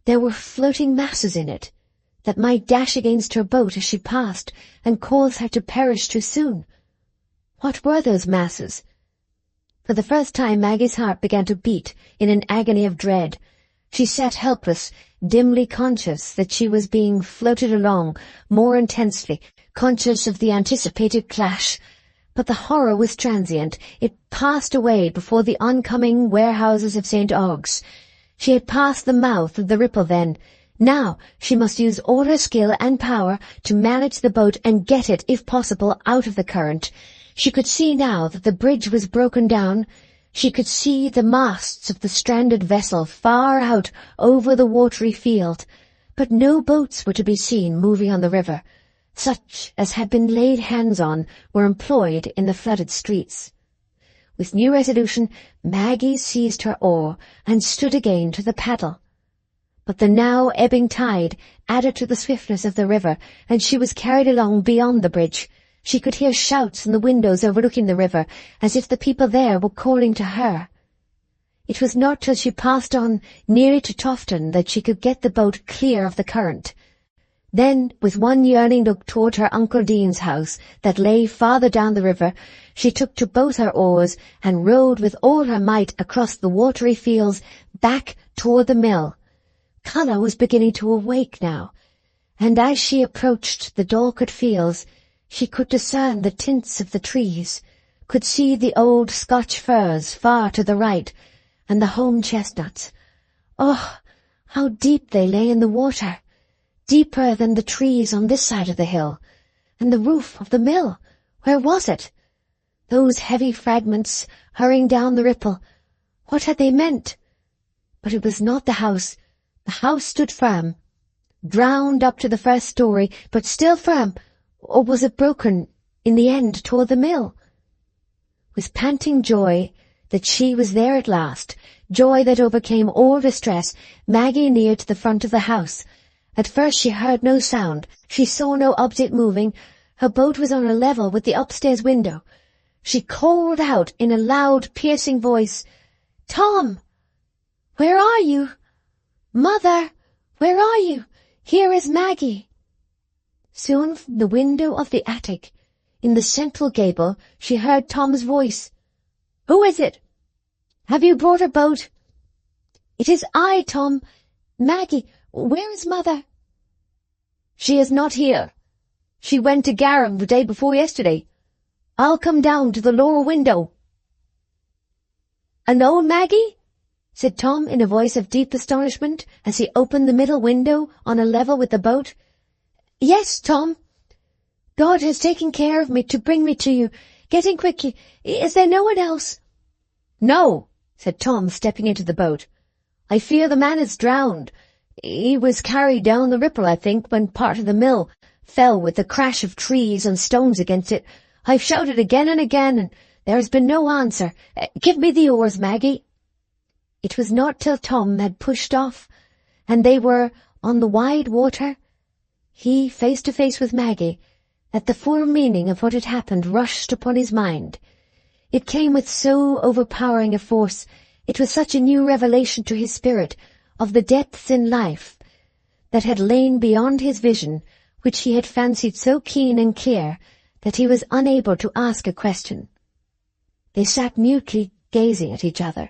There were floating masses in it that might dash against her boat as she passed and cause her to perish too soon. What were those masses? For the first time Maggie's heart began to beat in an agony of dread. She sat helpless, dimly conscious that she was being floated along more intensely, conscious of the anticipated clash. But the horror was transient. It passed away before the oncoming warehouses of St. Ogg's. She had passed the mouth of the ripple then. Now she must use all her skill and power to manage the boat and get it, if possible, out of the current. She could see now that the bridge was broken down. She could see the masts of the stranded vessel far out over the watery field, but no boats were to be seen moving on the river. Such as had been laid hands on were employed in the flooded streets. With new resolution, Maggie seized her oar and stood again to the paddle. But the now ebbing tide added to the swiftness of the river, and she was carried along beyond the bridge. She could hear shouts in the windows overlooking the river, as if the people there were calling to her. It was not till she passed on nearly to Tofton that she could get the boat clear of the current. Then, with one yearning look toward her Uncle Dean's house that lay farther down the river, she took to both her oars and rowed with all her might across the watery fields back toward the mill. Colour was beginning to awake now, and as she approached the Dorlcote fields, she could discern the tints of the trees, could see the old Scotch firs far to the right, and the home chestnuts. Oh, how deep they lay in the water, deeper than the trees on this side of the hill. And the roof of the mill, where was it? Those heavy fragments hurrying down the ripple, what had they meant? But it was not the house. The house stood firm, drowned up to the first story, but still firm, or was it broken in the end toward the mill? With panting joy that she was there at last, joy that overcame all distress, Maggie neared to the front of the house. At first she heard no sound, she saw no object moving. Her boat was on a level with the upstairs window. She called out in a loud, piercing voice, "Tom! Where are you? Mother, where are you? Here is Maggie." Soon from the window of the attic, in the central gable, she heard Tom's voice. "Who is it? Have you brought a boat?" "It is I, Tom. Maggie, where is Mother?" "She is not here. She went to Garum the day before yesterday. I'll come down to the lower window." "Alone, Maggie?" said Tom in a voice of deep astonishment as he opened the middle window on a level with the boat. "Yes, Tom. God has taken care of me to bring me to you. Get in quickly. Is there no one else?" "No," said Tom, stepping into the boat. "I fear the man is drowned. He was carried down the ripple, I think, when part of the mill fell with the crash of trees and stones against it. I've shouted again and again, and there has been no answer. Give me the oars, Maggie." It was not till Tom had pushed off, and they were on the wide water, he face to face with Maggie, that the full meaning of what had happened rushed upon his mind. It came with so overpowering a force, it was such a new revelation to his spirit of the depths in life that had lain beyond his vision, which he had fancied so keen and clear that he was unable to ask a question. They sat mutely gazing at each other,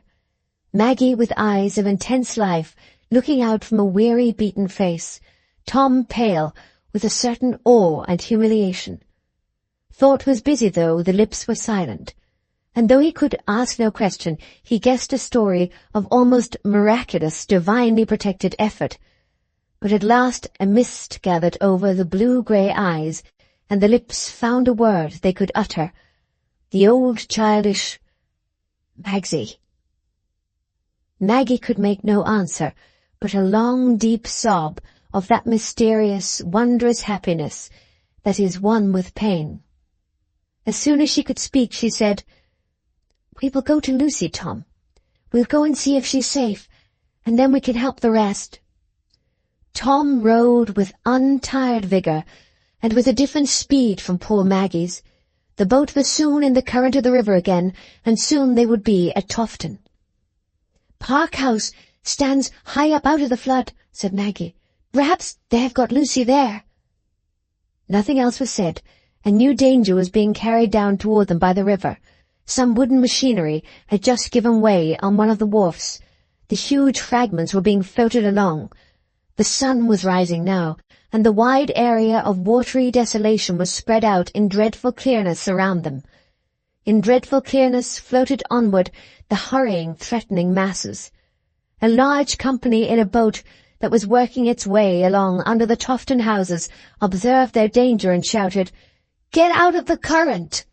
Maggie with eyes of intense life looking out from a weary, beaten face, Tom pale with a certain awe and humiliation. Thought was busy, though the lips were silent, and though he could ask no question, he guessed a story of almost miraculous, divinely protected effort. But at last a mist gathered over the blue-grey eyes, and the lips found a word they could utter, the old childish "Magsy." Maggie could make no answer, but a long, deep sob of that mysterious, wondrous happiness that is one with pain. As soon as she could speak, she said, "We will go to Lucy, Tom. We'll go and see if she's safe, and then we can help the rest." Tom rowed with untired vigour, and with a different speed from poor Maggie's. The boat was soon in the current of the river again, and soon they would be at Tofton. "Park House stands high up out of the flood," said Maggie. "Perhaps they have got Lucy there." Nothing else was said, and new danger was being carried down toward them by the river. Some wooden machinery had just given way on one of the wharfs. The huge fragments were being floated along. The sun was rising now, and the wide area of watery desolation was spread out in dreadful clearness around them. In dreadful clearness floated onward the hurrying, threatening masses. A large company in a boat that was working its way along under the Tofton houses observed their danger and shouted, "Get out of the current!"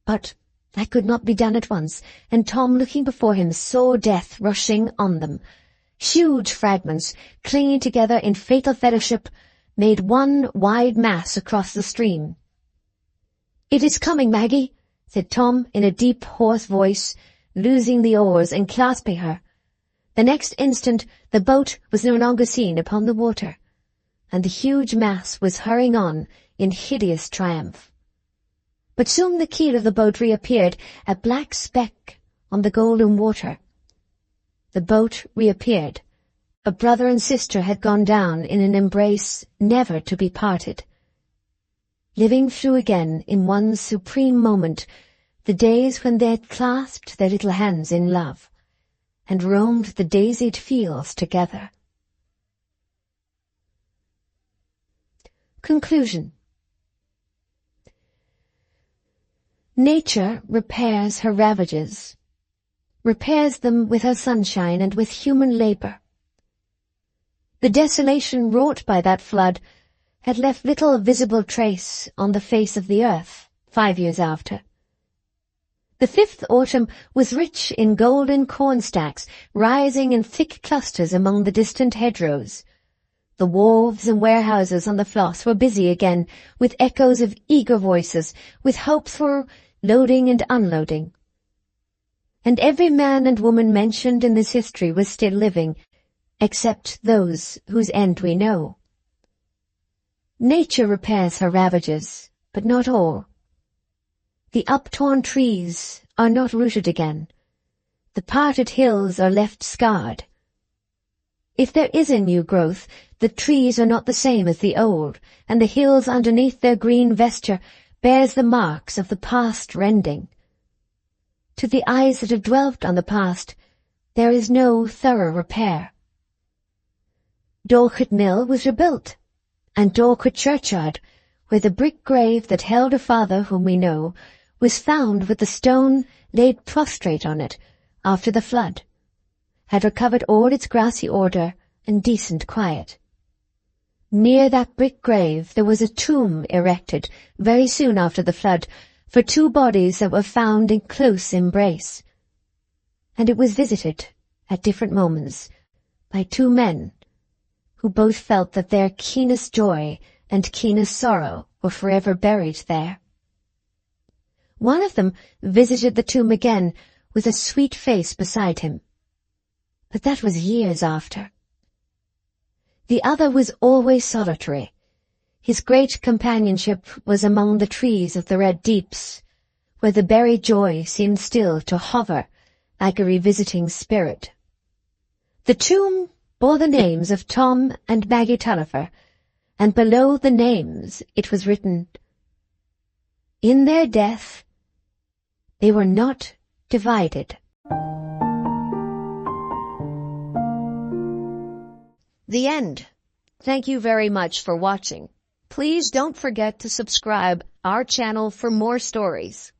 But that could not be done at once, and Tom, looking before him, saw death rushing on them. Huge fragments, clinging together in fatal fellowship, made one wide mass across the stream. "It is coming, Maggie," said Tom in a deep, hoarse voice, losing the oars and clasping her. The next instant the boat was no longer seen upon the water, and the huge mass was hurrying on in hideous triumph. But soon the keel of the boat reappeared, a black speck on the golden water. The boat reappeared. A brother and sister had gone down in an embrace never to be parted, living through again in one supreme moment the days when they had clasped their little hands in love and roamed the daisied fields together. Conclusion. Nature repairs her ravages, repairs them with her sunshine and with human labour. The desolation wrought by that flood had left little visible trace on the face of the earth 5 years after. The 5th autumn was rich in golden corn-stacks rising in thick clusters among the distant hedgerows. The wharves and warehouses on the Floss were busy again with echoes of eager voices, with hopes for loading and unloading. And every man and woman mentioned in this history was still living, except those whose end we know. Nature repairs her ravages, but not all. The uptorn trees are not rooted again. The parted hills are left scarred. If there is a new growth, the trees are not the same as the old, and the hills underneath their green vesture bears the marks of the past rending. To the eyes that have dwelt on the past, there is no thorough repair. Dorlcote Mill was rebuilt, and Dorlcote churchyard, where the brick grave that held a father whom we know, was found with the stone laid prostrate on it after the flood, had recovered all its grassy order and decent quiet. Near that brick grave there was a tomb erected very soon after the flood for 2 bodies that were found in close embrace, and it was visited at different moments by 2 men who both felt that their keenest joy and keenest sorrow were forever buried there. One of them visited the tomb again with a sweet face beside him, but that was years after. The other was always solitary. His great companionship was among the trees of the red deeps, where the buried joy seemed still to hover like a revisiting spirit. The tomb bore the names of Tom and Maggie Tulliver, and below the names it was written, "In their death they were not divided." The end. Thank you very much for watching. Please don't forget to subscribe our channel for more stories.